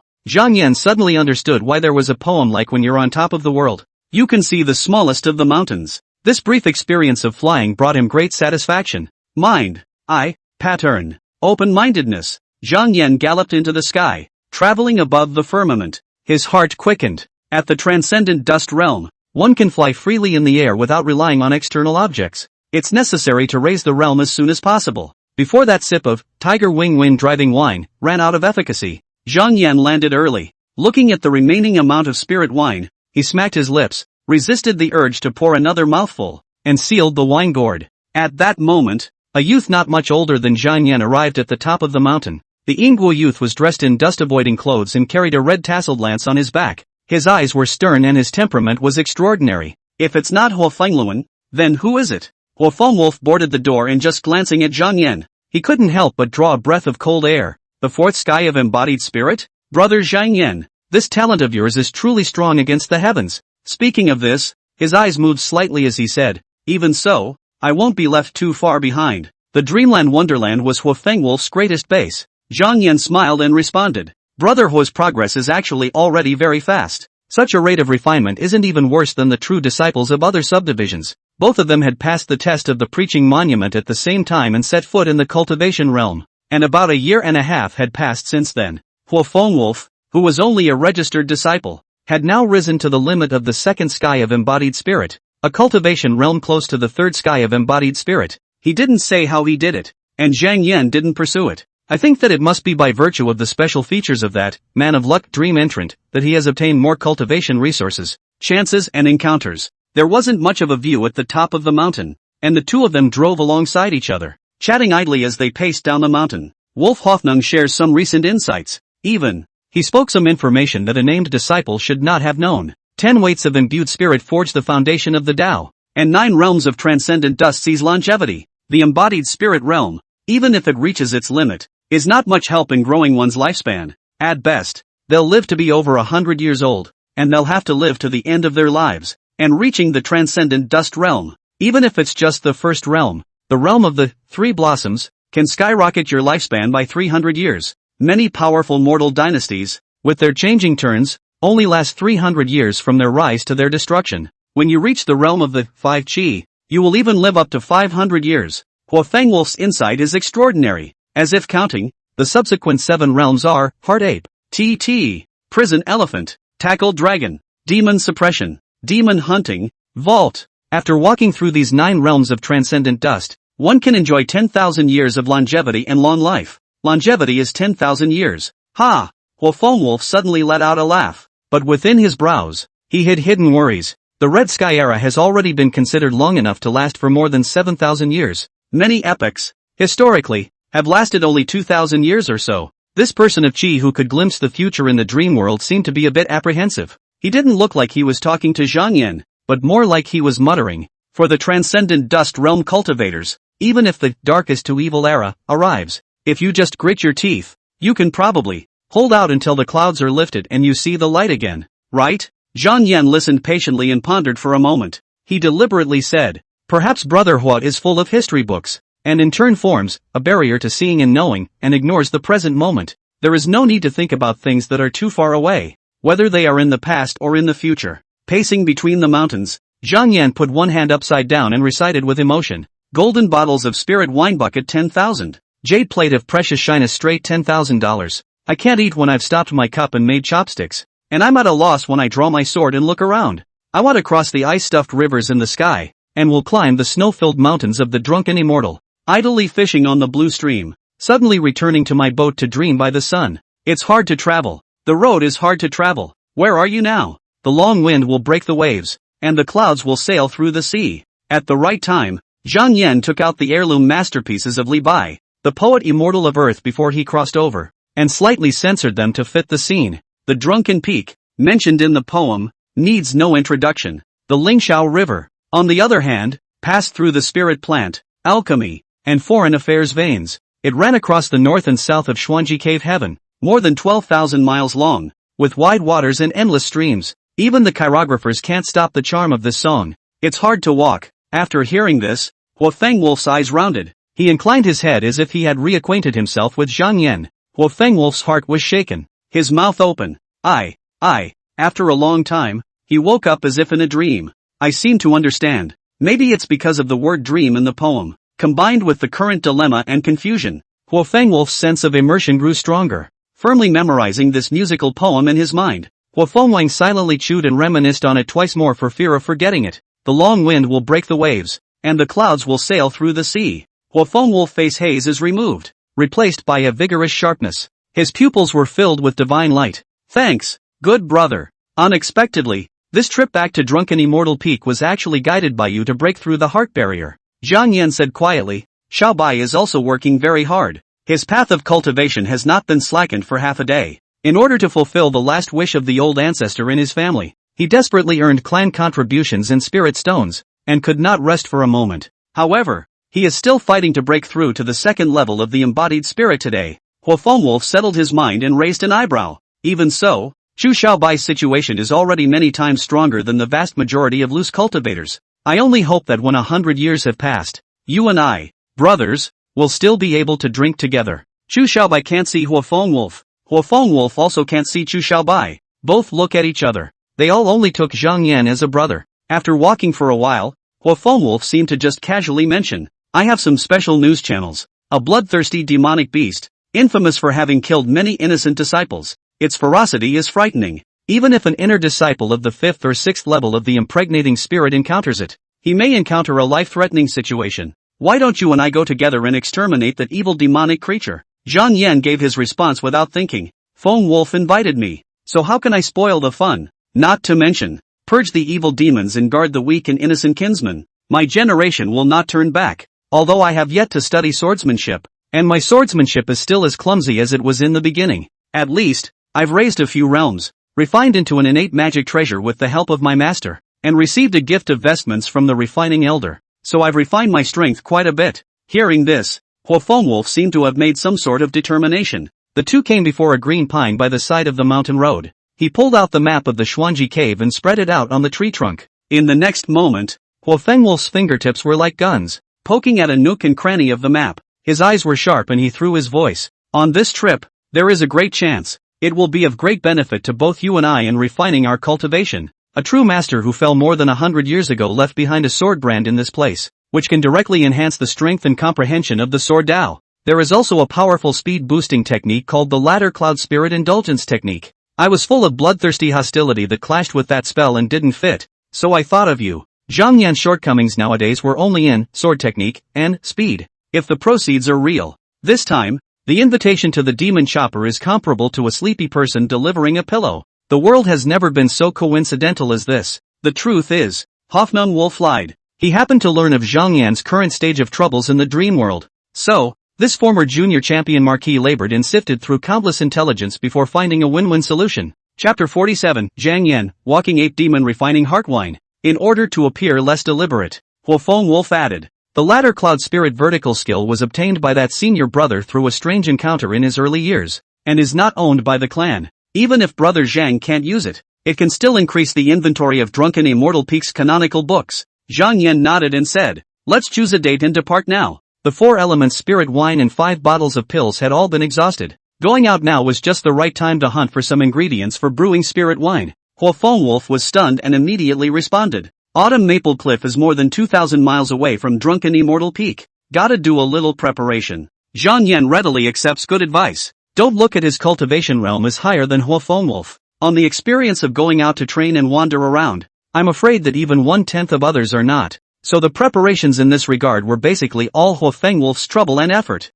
Zhang Yan suddenly understood why there was a poem like when you're on top of the world, you can see the smallest of the mountains. This brief experience of flying brought him great satisfaction. Mind, eye, pattern, open-mindedness. Zhang Yan galloped into the sky, traveling above the firmament. His heart quickened. At the transcendent dust realm, one can fly freely in the air without relying on external objects. It's necessary to raise the realm as soon as possible. Before that sip of Tiger Wing wind-driving wine ran out of efficacy, Zhang Yan landed early. Looking at the remaining amount of spirit wine, he smacked his lips, resisted the urge to pour another mouthful, and sealed the wine gourd. At that moment, a youth not much older than Zhang Yan arrived at the top of the mountain. The Yingguo youth was dressed in dust-avoiding clothes and carried a red tasseled lance on his back. His eyes were stern and his temperament was extraordinary. If it's not Huo Fengluan, then who is it? Huo Fengwolf boarded the door and just glancing at Zhang Yan, he couldn't help but draw a breath of cold air. The fourth sky of embodied spirit? Brother Zhang Yan, this talent of yours is truly strong against the heavens. Speaking of this, his eyes moved slightly as he said, even so, I won't be left too far behind. The Dreamland Wonderland was Huo Fengwolf's greatest base. Zhang Yan smiled and responded, Brother Huo's progress is actually already very fast. Such a rate of refinement isn't even worse than the true disciples of other subdivisions. Both of them had passed the test of the preaching monument at the same time and set foot in the cultivation realm. And about a year and a half had passed since then. Huo Fengwolf, who was only a registered disciple, had now risen to the limit of the second sky of embodied spirit, a cultivation realm close to the third sky of embodied spirit. He didn't say how he did it, and Zhang Yan didn't pursue it. I think that it must be by virtue of the special features of that man of luck dream entrant that he has obtained more cultivation resources, chances and encounters. There wasn't much of a view at the top of the mountain, and the two of them drove alongside each other, chatting idly as they paced down the mountain. Wolf Hoffnung shares some recent insights. He spoke some information that a named disciple should not have known. 10 weights of imbued spirit forge the foundation of the Tao, and 9 realms of transcendent dust seize longevity. The embodied spirit realm, even if it reaches its limit, is not much help in growing one's lifespan. At best, they'll live to be over 100 years old, and they'll have to live to the end of their lives, and reaching the transcendent dust realm, even if it's just the first realm, the realm of the 3 blossoms, can skyrocket your lifespan by 300 years. Many powerful mortal dynasties, with their changing turns, only last 300 years from their rise to their destruction. When you reach the realm of the 5 Qi, you will even live up to 500 years. Huo Fengwolf's insight is extraordinary. As if counting, the subsequent 7 realms are Heart Ape, TT, Prison Elephant, Tackle Dragon, Demon Suppression, Demon Hunting, Vault. After walking through these 9 realms of transcendent dust, one can enjoy 10,000 years of longevity and long life. Longevity is 10,000 years. Ha! Huo Fengwolf suddenly let out a laugh. But within his brows, he hid hidden worries. The Red Sky era has already been considered long enough to last for more than 7,000 years. Many epochs, historically, have lasted only 2,000 years or so. This person of Qi who could glimpse the future in the dream world seemed to be a bit apprehensive. He didn't look like he was talking to Zhang Yan, but more like he was muttering. For the transcendent dust realm cultivators, even if the darkest to evil era arrives, if you just grit your teeth, you can probably hold out until the clouds are lifted and you see the light again, right? Zhang Yan listened patiently and pondered for a moment. He deliberately said, perhaps Brother Hua is full of history books, and in turn forms a barrier to seeing and knowing, and ignores the present moment. There is no need to think about things that are too far away, whether they are in the past or in the future. Pacing between the mountains, Zhang Yan put one hand upside down and recited with emotion. Golden bottles of spirit wine bucket 10,000. Jade plate of precious shyness straight $10,000. I can't eat when I've stopped my cup and made chopsticks. And I'm at a loss when I draw my sword and look around. I want to cross the ice-stuffed rivers in the sky, and will climb the snow-filled mountains of the drunken immortal. Idly fishing on the blue stream, suddenly returning to my boat to dream by the sun. It's hard to travel. The road is hard to travel. Where are you now? The long wind will break the waves, and the clouds will sail through the sea. At the right time, Zhang Yan took out the heirloom masterpieces of Li Bai, the poet immortal of earth before he crossed over, and slightly censored them to fit the scene. The drunken peak, mentioned in the poem, needs no introduction. The Lingshao River, on the other hand, passed through the spirit plant, alchemy, and foreign affairs veins. It ran across the north and south of Xuanji Cave Heaven, more than 12,000 miles long, with wide waters and endless streams. Even the chirographers can't stop the charm of this song. It's hard to walk. After hearing this, Huo Fengwolf's eyes rounded. He inclined his head as if he had reacquainted himself with Zhang Yan. Huo Fengwolf's heart was shaken, his mouth open. After a long time, he woke up as if in a dream. I seem to understand. Maybe it's because of the word dream in the poem, combined with the current dilemma and confusion. Huo Fengwolf's sense of immersion grew stronger, firmly memorizing this musical poem in his mind. Huo Fengwang silently chewed and reminisced on it twice more for fear of forgetting it. The long wind will break the waves, and the clouds will sail through the sea. Huo Fengwolf's face haze is removed, replaced by a vigorous sharpness. His pupils were filled with divine light. Thanks, good brother. Unexpectedly, this trip back to Drunken Immortal Peak was actually guided by you to break through the heart barrier. Zhang Yan said quietly. Xiaobai is also working very hard. His path of cultivation has not been slackened for half a day. In order to fulfill the last wish of the old ancestor in his family, he desperately earned clan contributions and spirit stones, and could not rest for a moment. However, he is still fighting to break through to the second level of the embodied spirit today. Huo Fengwolf settled his mind and raised an eyebrow. Even so, Zhu Xiaobai's situation is already many times stronger than the vast majority of loose cultivators. I only hope that when 100 years have passed, you and I, brothers, will still be able to drink together. Zhu Xiaobai can't see Huo Fengwolf. Huo Fengwolf also can't see Zhu Xiaobai. Both look at each other. They all only took Zhang Yan as a brother. After walking for a while, Huo Fengwolf seemed to just casually mention, I have some special news channels. A bloodthirsty demonic beast, infamous for having killed many innocent disciples. Its ferocity is frightening. Even if an inner disciple of the 5th or 6th level of the impregnating spirit encounters it, he may encounter a life-threatening situation. Why don't you and I go together and exterminate that evil demonic creature? Zhang Yan gave his response without thinking. Fengwolf invited me, so how can I spoil the fun? Not to mention, purge the evil demons and guard the weak and innocent kinsmen. My generation will not turn back, although I have yet to study swordsmanship, and my swordsmanship is still as clumsy as it was in the beginning. At least, I've raised a few realms, refined into an innate magic treasure with the help of my master, and received a gift of vestments from the refining elder, so I've refined my strength quite a bit. Hearing this, Huo Fengwolf seemed to have made some sort of determination. The two came before a green pine by the side of the mountain road. He pulled out the map of the Xuanji cave and spread it out on the tree trunk. In the next moment, Huo Fengwolf's fingertips were like guns, poking at a nook and cranny of the map. His eyes were sharp and he threw his voice. On this trip, there is a great chance. It will be of great benefit to both you and I in refining our cultivation. A true master who fell more than 100 years ago left behind a sword brand in this place, which can directly enhance the strength and comprehension of the sword Dao. There is also a powerful speed boosting technique called the Ladder Cloud Spirit Indulgence Technique. I was full of bloodthirsty hostility that clashed with that spell and didn't fit, so I thought of you. Zhang Yan's shortcomings nowadays were only in sword technique and speed. If the proceeds are real, this time, The invitation to the demon chopper is comparable to a sleepy person delivering a pillow. The world has never been so coincidental as this. The truth is, Hoffnung Wolf lied. He happened to learn of Zhang Yan's current stage of troubles in the dream world. So, this former junior champion marquis labored and sifted through countless intelligence before finding a win-win solution. Chapter 47, Zhang Yan, Walking Ape Demon Refining Heart Wine. In order to appear less deliberate, Huofeng Wolf added. The latter cloud spirit vertical skill was obtained by that senior brother through a strange encounter in his early years, and is not owned by the clan. Even if brother Zhang can't use it, it can still increase the inventory of Drunken Immortal Peak's canonical books. Zhang Yan nodded and said, let's choose a date and depart now. The 4 elements spirit wine and 5 bottles of pills had all been exhausted. Going out now was just the right time to hunt for some ingredients for brewing spirit wine. Huofeng Wolf was stunned and immediately responded. Autumn Maple Cliff is more than 2,000 miles away from Drunken Immortal Peak. Gotta do a little preparation. Zhang Yan readily accepts good advice. Don't look at his cultivation realm as higher than Huofeng Wolf. On the experience of going out to train and wander around, I'm afraid that even 1/10 of others are not. So the preparations in this regard were basically all Huofeng Wolf's trouble and effort.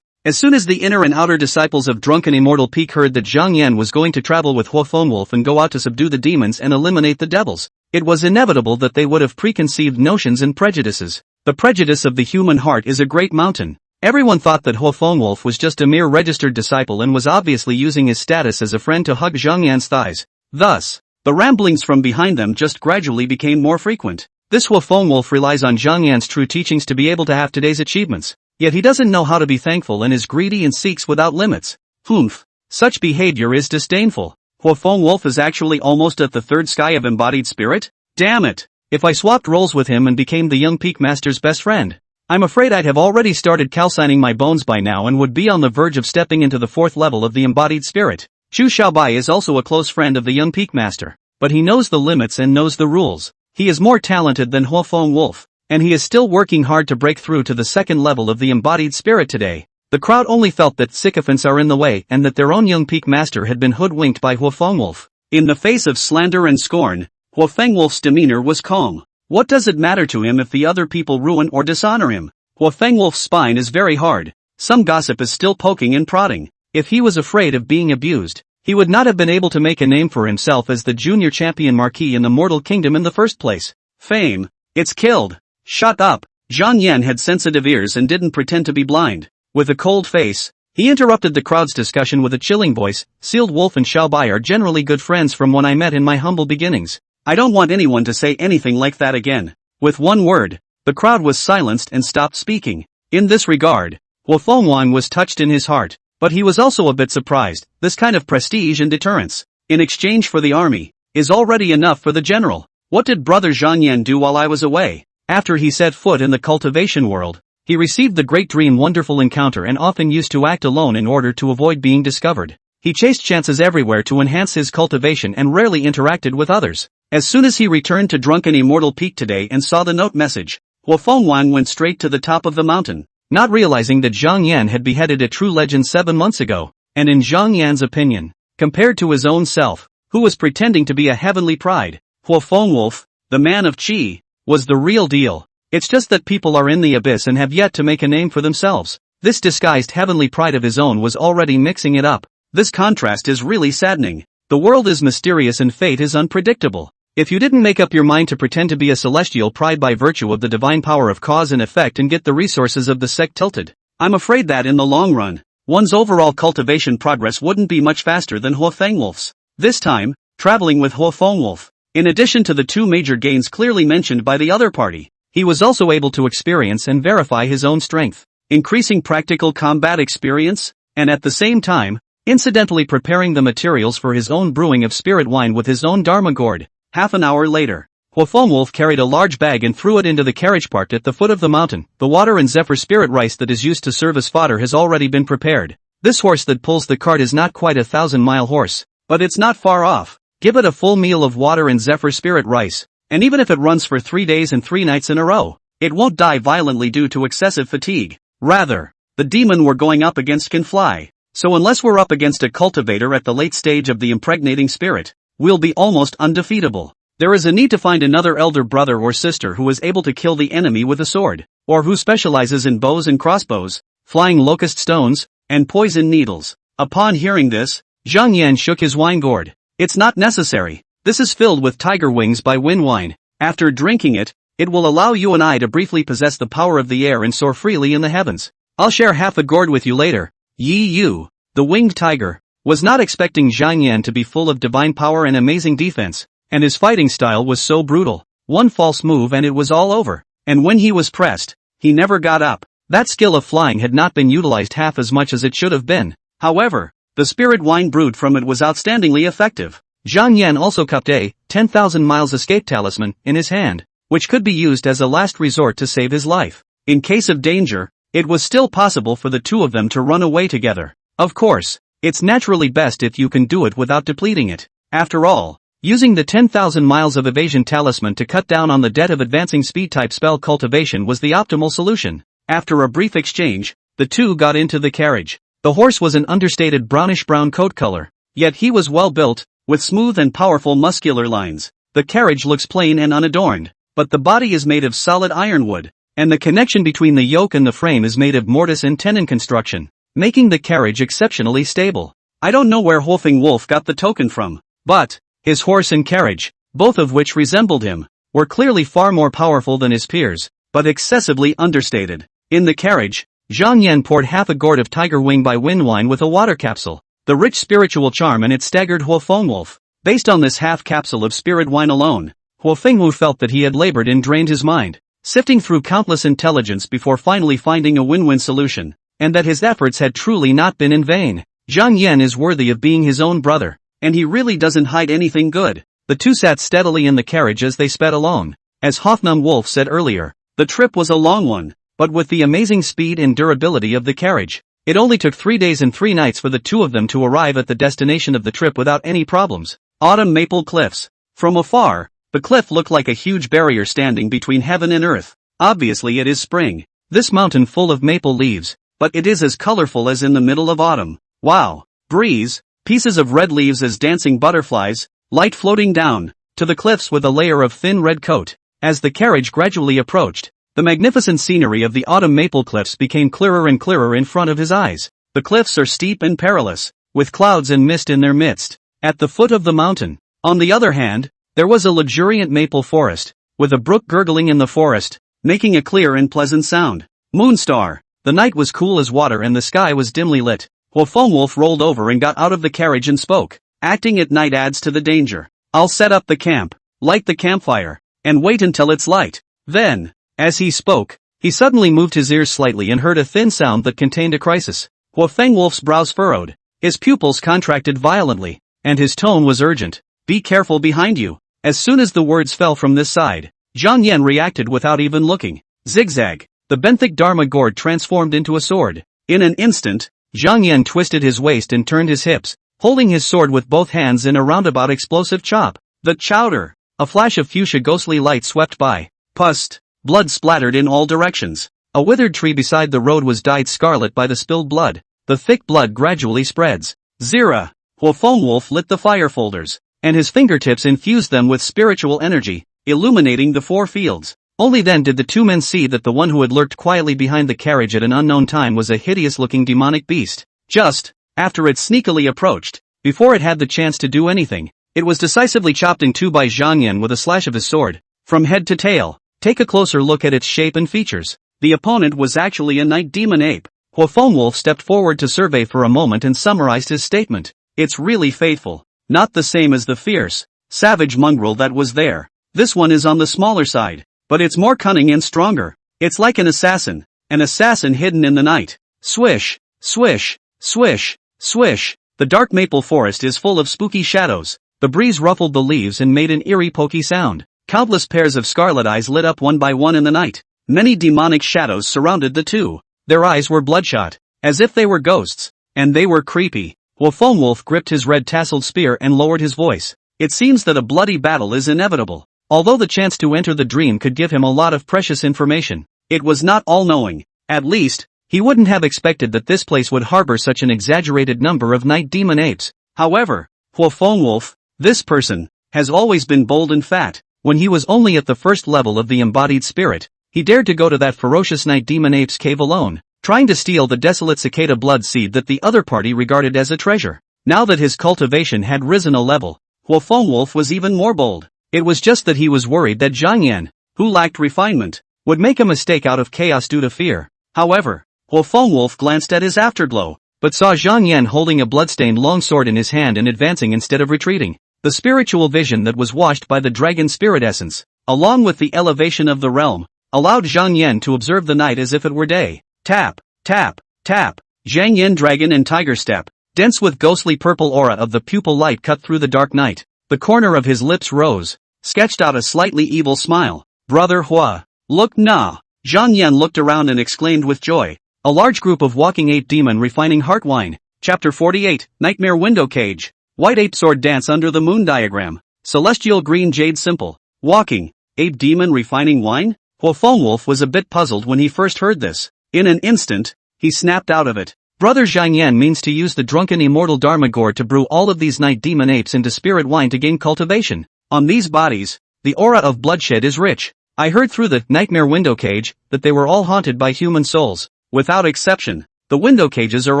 As soon as the inner and outer disciples of Drunken Immortal Peak heard that Zhang Yan was going to travel with Huofeng Wolf and go out to subdue the demons and eliminate the devils, it was inevitable that they would have preconceived notions and prejudices. The prejudice of the human heart is a great mountain. Everyone thought that Huofeng Wolf was just a mere registered disciple and was obviously using his status as a friend to hug Zhang Yan's thighs. Thus, the ramblings from behind them just gradually became more frequent. This Huofeng Wolf relies on Zhang Yan's true teachings to be able to have today's achievements. Yet he doesn't know how to be thankful and is greedy and seeks without limits. Humph. Such behavior is disdainful. Huofeng Wolf is actually almost at the 3rd sky of embodied spirit? Damn it. If I swapped roles with him and became the young Peak Master's best friend, I'm afraid I'd have already started calcining my bones by now and would be on the verge of stepping into the 4th level of the embodied spirit. Chu Xiaobai is also a close friend of the young Peak Master, but he knows the limits and knows the rules. He is more talented than Huofeng Wolf, and he is still working hard to break through to the 2nd level of the embodied spirit today. The crowd only felt that sycophants are in the way and that their own young Peak Master had been hoodwinked by Huofeng Wolf. In the face of slander and scorn, Huofeng Wolf's demeanor was calm. What does it matter to him if the other people ruin or dishonor him? Huofeng Wolf's spine is very hard. Some gossip is still poking and prodding. If he was afraid of being abused, he would not have been able to make a name for himself as the junior champion marquis in the Mortal Kingdom in the first place. Fame. It's killed. Shut up. Zhang Yan had sensitive ears and didn't pretend to be blind. With a cold face, he interrupted the crowd's discussion with a chilling voice. Sealed Wolf and Xiaobai are generally good friends from when I met in my humble beginnings. I don't want anyone to say anything like that again. With one word, the crowd was silenced and stopped speaking. In this regard, Huofeng Wang was touched in his heart, but he was also a bit surprised. This kind of prestige and deterrence, in exchange for the army, is already enough for the general. What did brother Zhang Yan do while I was away? After he set foot in the cultivation world, he received the great dream wonderful encounter and often used to act alone in order to avoid being discovered. He chased chances everywhere to enhance his cultivation and rarely interacted with others. As soon as he returned to Drunken Immortal Peak today and saw the note message, Huofeng Wang went straight to the top of the mountain, not realizing that Zhang Yan had beheaded a true legend 7 months ago, and in Zhang Yan's opinion, compared to his own self, who was pretending to be a heavenly pride, Huofeng Wolf, the man of Qi, was the real deal. It's just that people are in the abyss and have yet to make a name for themselves. This disguised heavenly pride of his own was already mixing it up. This contrast is really saddening. The world is mysterious and fate is unpredictable. If you didn't make up your mind to pretend to be a celestial pride by virtue of the divine power of cause and effect and get the resources of the sect tilted, I'm afraid that in the long run, one's overall cultivation progress wouldn't be much faster than Huofeng Wolf's. This time, traveling with Huofeng Wolf, in addition to the 2 major gains clearly mentioned by the other party, he was also able to experience and verify his own strength, increasing practical combat experience, and at the same time, incidentally preparing the materials for his own brewing of spirit wine with his own Dharma gourd. Half an hour later, Huofeng Wolf carried a large bag and threw it into the carriage parked at the foot of the mountain. The water and zephyr spirit rice that is used to serve as fodder has already been prepared. This horse that pulls the cart is not quite a 1,000-mile horse, but it's not far off. Give it a full meal of water and zephyr spirit rice, and even if it runs for 3 days and 3 nights in a row, it won't die violently due to excessive fatigue. Rather, the demon we're going up against can fly. So unless we're up against a cultivator at the late stage of the impregnating spirit, we'll be almost undefeatable. There is a need to find another elder brother or sister who is able to kill the enemy with a sword, or who specializes in bows and crossbows, flying locust stones, and poison needles. Upon hearing this, Zhang Yan shook his wine gourd. It's not necessary. This is filled with tiger wings by wind wine. After drinking it, it will allow you and I to briefly possess the power of the air and soar freely in the heavens. I'll share half a gourd with you later. Yi Yu, the winged tiger, was not expecting Zhang Yan to be full of divine power and amazing defense, and his fighting style was so brutal. One false move and it was all over. And when he was pressed, he never got up. That skill of flying had not been utilized half as much as it should have been. However, the spirit wine brewed from it was outstandingly effective. Zhang Yan also cupped a 10,000 miles escape talisman in his hand, which could be used as a last resort to save his life. In case of danger, it was still possible for the two of them to run away together. Of course, it's naturally best if you can do it without depleting it. After all, using the 10,000 miles of evasion talisman to cut down on the debt of advancing speed-type spell cultivation was the optimal solution. After a brief exchange, the two got into the carriage. The horse was an understated brownish-brown coat color, yet he was well-built, with smooth and powerful muscular lines. The carriage looks plain and unadorned, but the body is made of solid ironwood, and the connection between the yoke and the frame is made of mortise and tenon construction, making the carriage exceptionally stable. I don't know where Wolfing Wolf got the token from, but his horse and carriage, both of which resembled him, were clearly far more powerful than his peers, but excessively understated. In the carriage, Zhang Yan poured half a gourd of tiger wing by wind wine with a water capsule. The rich spiritual charm and it staggered Wolfing Wolf. Based on this half capsule of spirit wine alone, Wolfing Wolf felt that he had labored and drained his mind, sifting through countless intelligence before finally finding a win-win solution, and that his efforts had truly not been in vain. Zhang Yan is worthy of being his own brother, and he really doesn't hide anything good. The two sat steadily in the carriage as they sped along. As Hoffnung Wolf said earlier, the trip was a long one, but with the amazing speed and durability of the carriage, it only took 3 days and 3 nights for the two of them to arrive at the destination of the trip without any problems. Autumn Maple Cliffs. From afar, the cliff looked like a huge barrier standing between heaven and earth. Obviously it is spring. This mountain full of maple leaves, but it is as colorful as in the middle of autumn. Wow. Breeze, pieces of red leaves as dancing butterflies, light floating down to the cliffs with a layer of thin red coat. As the carriage gradually approached, the magnificent scenery of the autumn maple cliffs became clearer and clearer in front of his eyes. The cliffs are steep and perilous, with clouds and mist in their midst. At the foot of the mountain, on the other hand, there was a luxuriant maple forest, with a brook gurgling in the forest, making a clear and pleasant sound. Moonstar. The night was cool as water and the sky was dimly lit. Wolfing Wolf rolled over and got out of the carriage and spoke. Acting at night adds to the danger. I'll set up the camp, light the campfire, and wait until it's light. Then, as he spoke, he suddenly moved his ears slightly and heard a thin sound that contained a crisis. Wolfing Wolf's brows furrowed, his pupils contracted violently, and his tone was urgent. Be careful behind you. As soon as the words fell from this side, Zhang Yan reacted without even looking. Zigzag. The benthic Dharma gourd transformed into a sword. In an instant, Zhang Yan twisted his waist and turned his hips, holding his sword with both hands in a roundabout explosive chop. The chowder. A flash of fuchsia ghostly light swept by. Pus. Blood splattered in all directions. A withered tree beside the road was dyed scarlet by the spilled blood. The thick blood gradually spreads. Zira. Wolfing Wolf lit the fire folders, and his fingertips infused them with spiritual energy, illuminating the 4 fields. Only then did the two men see that the one who had lurked quietly behind the carriage at an unknown time was a hideous-looking demonic beast. Just after it sneakily approached, before it had the chance to do anything, it was decisively chopped in two by Zhang Yan with a slash of his sword, from head to tail. Take a closer look at its shape and features. The opponent was actually a night demon ape. Wolfing Wolf stepped forward to survey for a moment and summarized his statement. It's really faithful. Not the same as the fierce, savage mongrel that was there. This one is on the smaller side, but it's more cunning and stronger. It's like an assassin hidden in the night. Swish, swish, swish, swish. The dark maple forest is full of spooky shadows. The breeze ruffled the leaves and made an eerie pokey sound. Countless pairs of scarlet eyes lit up one by one in the night. Many demonic shadows surrounded the two. Their eyes were bloodshot, as if they were ghosts, and they were creepy. Wolfing Wolf gripped his red tasseled spear and lowered his voice. It seems that a bloody battle is inevitable. Although the chance to enter the dream could give him a lot of precious information, it was not all-knowing. At least, he wouldn't have expected that this place would harbor such an exaggerated number of night demon apes. However, Wolfing Wolf, this person, has always been bold and fat. When he was only at the first level of the embodied spirit, he dared to go to that ferocious night demon ape's cave alone, trying to steal the desolate cicada blood seed that the other party regarded as a treasure. Now that his cultivation had risen a level, Huo Fengwolf was even more bold. It was just that he was worried that Zhang Yan, who lacked refinement, would make a mistake out of chaos due to fear. However, Huo Fengwolf glanced at his afterglow, but saw Zhang Yan holding a bloodstained longsword in his hand and advancing instead of retreating. The spiritual vision that was washed by the dragon spirit essence, along with the elevation of the realm, allowed Zhang Yan to observe the night as if it were day. Tap, tap, tap. Zhang Yan dragon and tiger step, dense with ghostly purple aura of the pupil light cut through the dark night. The corner of his lips rose, sketched out a slightly evil smile. Brother Hua, look nah. Zhang Yan looked around and exclaimed with joy. A large group of walking ape demon refining heart wine. Chapter 48, Nightmare Window Cage. White ape sword dance under the moon diagram. Celestial green jade simple. Walking, ape demon refining wine? Huo Fengwolf was a bit puzzled when he first heard this. In an instant, he snapped out of it. Brother Zhang Yan means to use the drunken immortal Dharma gourd to brew all of these night demon apes into spirit wine to gain cultivation. On these bodies, the aura of bloodshed is rich. I heard through the nightmare window cage that they were all haunted by human souls. Without exception, the window cages are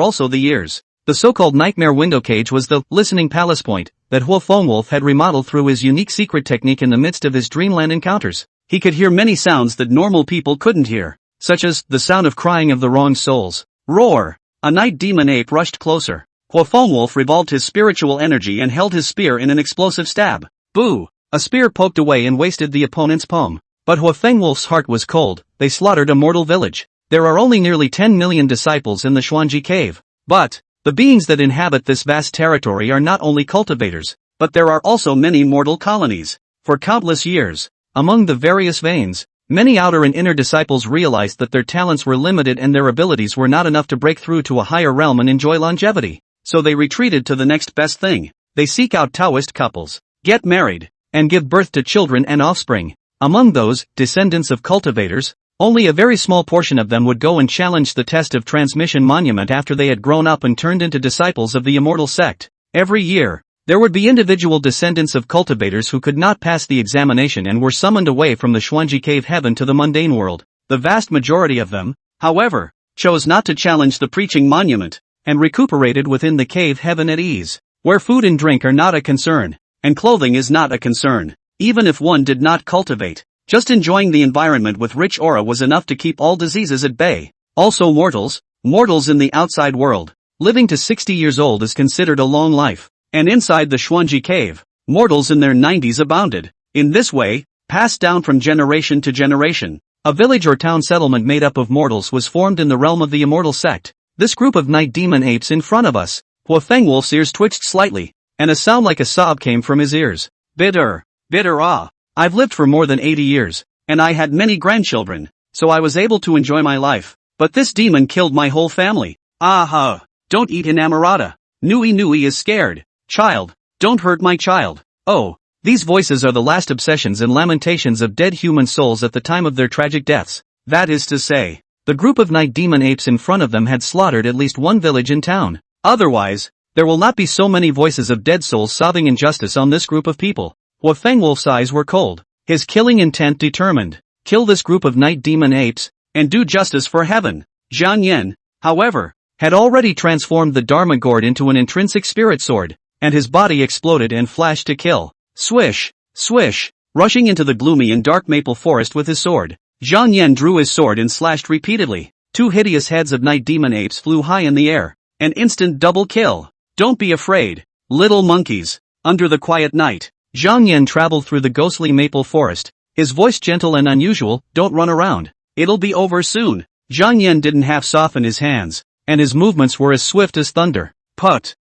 also the ears. The so-called nightmare window cage was the listening palace point that Huo Fengwolf had remodeled through his unique secret technique in the midst of his dreamland encounters. He could hear many sounds that normal people couldn't hear, such as the sound of crying of the wronged souls. Roar! A night demon ape rushed closer. Huo Fengwolf revolved his spiritual energy and held his spear in an explosive stab. Boo! A spear poked away and wasted the opponent's palm. But Huo Fengwolf's heart was cold. They slaughtered a mortal village. There are only nearly 10 million disciples in the Xuanji cave. But the beings that inhabit this vast territory are not only cultivators, but there are also many mortal colonies. For countless years, among the various veins, many outer and inner disciples realized that their talents were limited and their abilities were not enough to break through to a higher realm and enjoy longevity. So they retreated to the next best thing. They seek out Taoist couples, get married, and give birth to children and offspring. Among those descendants of cultivators, only a very small portion of them would go and challenge the test of transmission monument after they had grown up and turned into disciples of the immortal sect. Every year, there would be individual descendants of cultivators who could not pass the examination and were summoned away from the Xuanji cave heaven to the mundane world. The vast majority of them, however, chose not to challenge the preaching monument, and recuperated within the cave heaven at ease, where food and drink are not a concern, and clothing is not a concern. Even if one did not cultivate, just enjoying the environment with rich aura was enough to keep all diseases at bay. Also mortals in the outside world, living to 60 years old is considered a long life. And inside the Xuanji cave, mortals in their 90s abounded. In this way, passed down from generation to generation, a village or town settlement made up of mortals was formed in the realm of the immortal sect. This group of night demon apes in front of us. Huo Fengwolf's ears twitched slightly, and a sound like a sob came from his ears. Bitter ah. I've lived for more than 80 years, and I had many grandchildren, so I was able to enjoy my life. But this demon killed my whole family. Aha! Don't eat inamorata. Nui is scared. Child, don't hurt my child. Oh, these voices are the last obsessions and lamentations of dead human souls at the time of their tragic deaths. That is to say, the group of night demon apes in front of them had slaughtered at least one village in town. Otherwise, there will not be so many voices of dead souls sobbing injustice on this group of people. Huo Fengwolf's eyes were cold, his killing intent determined. Kill this group of night demon apes, and do justice for heaven. Zhang Yan, however, had already transformed the Dharma gourd into an intrinsic spirit sword, and his body exploded and flashed to kill. Swish, swish, rushing into the gloomy and dark maple forest with his sword. Zhang Yan drew his sword and slashed repeatedly. Two hideous heads of night demon apes flew high in the air. An instant double kill. Don't be afraid, little monkeys. Under the quiet night, Zhang Yan traveled through the ghostly maple forest, his voice gentle and unusual. Don't run around. It'll be over soon. Zhang Yan didn't half soften his hands, and his movements were as swift as thunder. Put.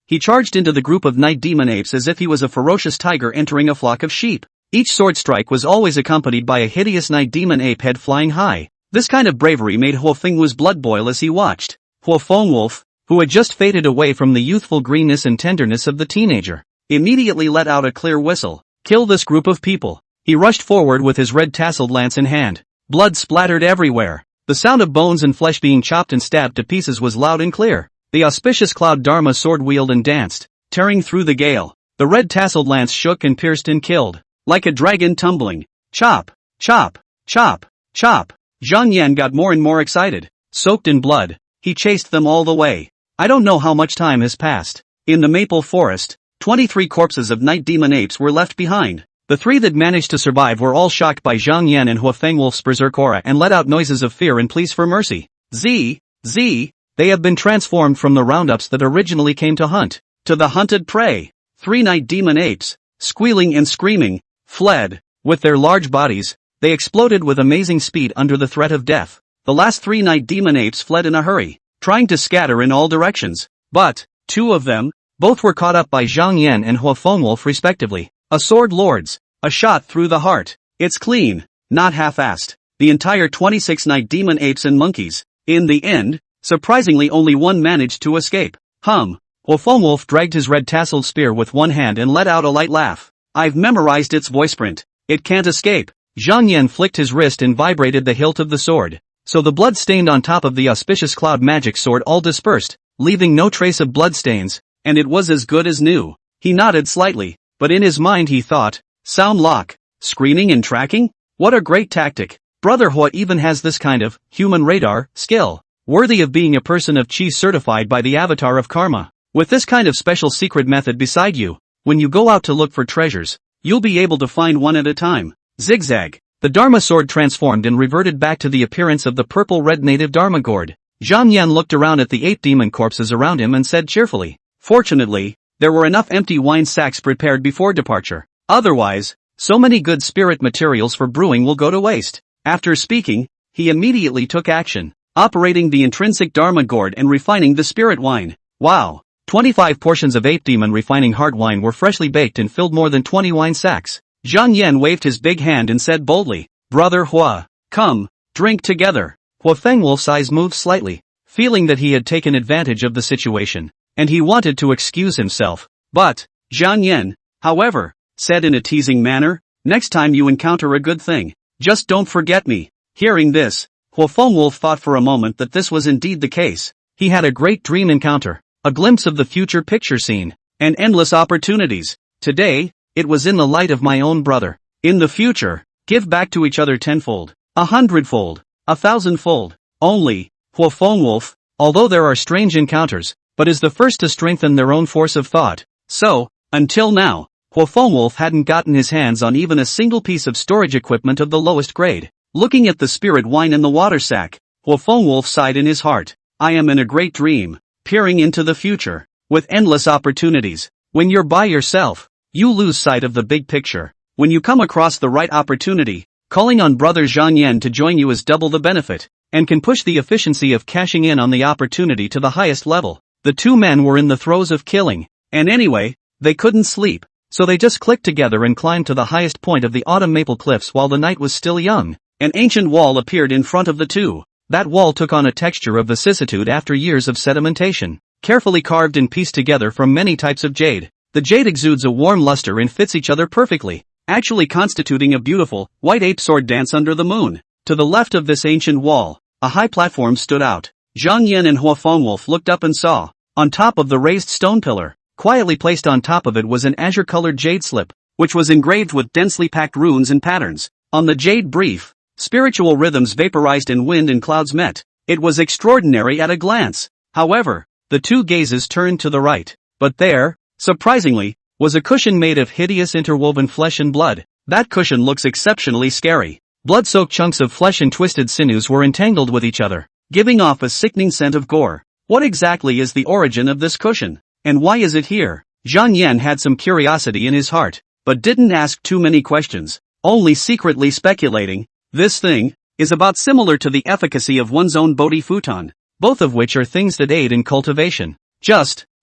He charged into the group of night demon apes as if he was a ferocious tiger entering a flock of sheep. Each sword strike was always accompanied by a hideous night demon ape head flying high. This kind of bravery made Huo Fengwolf's blood boil as he watched. Huo Fengwolf, who had just faded away from the youthful greenness and tenderness of the teenager, immediately let out a clear whistle. Kill this group of people. He rushed forward with his red-tasseled lance in hand. Blood splattered everywhere. The sound of bones and flesh being chopped and stabbed to pieces was loud and clear. The auspicious cloud Dharma sword wheeled and danced, tearing through the gale. The red-tasseled lance shook and pierced and killed, like a dragon tumbling. Chop, chop, chop, chop. Zhang Yan got more and more excited. soaked in blood, he chased them all the way. I don't know how much time has passed. In the maple forest, 23 corpses of night demon apes were left behind. The 3 that managed to survive were all shocked by Zhang Yan and Huafengwolf's berserk aura and let out noises of fear and pleas for mercy. They have been transformed from the roundups that originally came to hunt, to the hunted prey. 3 night demon apes, squealing and screaming, fled. With their large bodies, they exploded with amazing speed under the threat of death. The last 3 night demon apes fled in a hurry, trying to scatter in all directions. But 2 of them, both were caught up by Zhang Yan and Huafengwolf respectively. A sword lords, a shot through the heart. It's clean, not half-assed. The entire 26 night demon apes and monkeys. In the end, surprisingly only one managed to escape. Huafengwolf dragged his red tasseled spear with one hand and let out a light laugh. I've memorized its voice print. It can't escape. Zhang Yan flicked his wrist and vibrated the hilt of the sword. So the blood stained on top of the auspicious cloud magic sword all dispersed, leaving no trace of blood stains, and it was as good as new. He nodded slightly, but in his mind he thought, sound lock, screening and tracking? What a great tactic. Brother Hua even has this kind of human radar skill, worthy of being a person of chi certified by the avatar of karma. With this kind of special secret method beside you, when you go out to look for treasures, you'll be able to find one at a time. Zigzag. The Dharma sword transformed and reverted back to the appearance of the purple-red native Dharma gourd. Zhang Yan looked around at the 8 demon corpses around him and said cheerfully, fortunately, there were enough empty wine sacks prepared before departure. Otherwise, so many good spirit materials for brewing will go to waste. After speaking, he immediately took action, operating the intrinsic Dharma gourd and refining the spirit wine. Wow! 25 portions of 8 demon refining heart wine were freshly baked and filled more than 20 wine sacks. Zhang Yan waved his big hand and said boldly, Brother Hua, come, drink together. Huafengwolf's eyes moved slightly, feeling that he had taken advantage of the situation, and he wanted to excuse himself. But, Zhang Yan, however, said in a teasing manner, next time you encounter a good thing, just don't forget me. Hearing this, Huafengwolf thought for a moment that this was indeed the case. He had a great dream encounter, a glimpse of the future picture scene, and endless opportunities. Today, it was in the light of my own brother. In the future, give back to each other tenfold, 100-fold, 1,000-fold. Only, Huafengwolf, although there are strange encounters, but is the first to strengthen their own force of thought. So, until now, Huafengwolf hadn't gotten his hands on even a single piece of storage equipment of the lowest grade. Looking at the spirit wine in the water sack, Huafengwolf sighed in his heart. I am in a great dream, peering into the future, with endless opportunities. When you're by yourself, you lose sight of the big picture. When you come across the right opportunity, calling on brother Zhang Yan to join you is double the benefit, and can push the efficiency of cashing in on the opportunity to the highest level. The 2 men were in the throes of killing, and anyway, they couldn't sleep, so they just clicked together and climbed to the highest point of the autumn maple cliffs while the night was still young. An ancient wall appeared in front of the 2. That wall took on a texture of vicissitude after years of sedimentation, carefully carved and pieced together from many types of jade. The jade exudes a warm luster and fits each other perfectly, actually constituting a beautiful, white ape sword dance under the moon. To the left of this ancient wall, a high platform stood out. Zhang Yan and Huafengwolf looked up and saw, on top of the raised stone pillar, quietly placed on top of it was an azure-colored jade slip, which was engraved with densely packed runes and patterns. On the jade brief, spiritual rhythms vaporized and wind and clouds met. It was extraordinary at a glance. However, the 2 gazes turned to the right, but there, surprisingly, was a cushion made of hideous interwoven flesh and blood. That cushion looks exceptionally scary. Blood-soaked chunks of flesh and twisted sinews were entangled with each other, giving off a sickening scent of gore. What exactly is the origin of this cushion, and why is it here? Zhang Yan had some curiosity in his heart, but didn't ask too many questions, only secretly speculating. This thing is about similar to the efficacy of one's own Bodhi futon, both of which are things that aid in cultivation.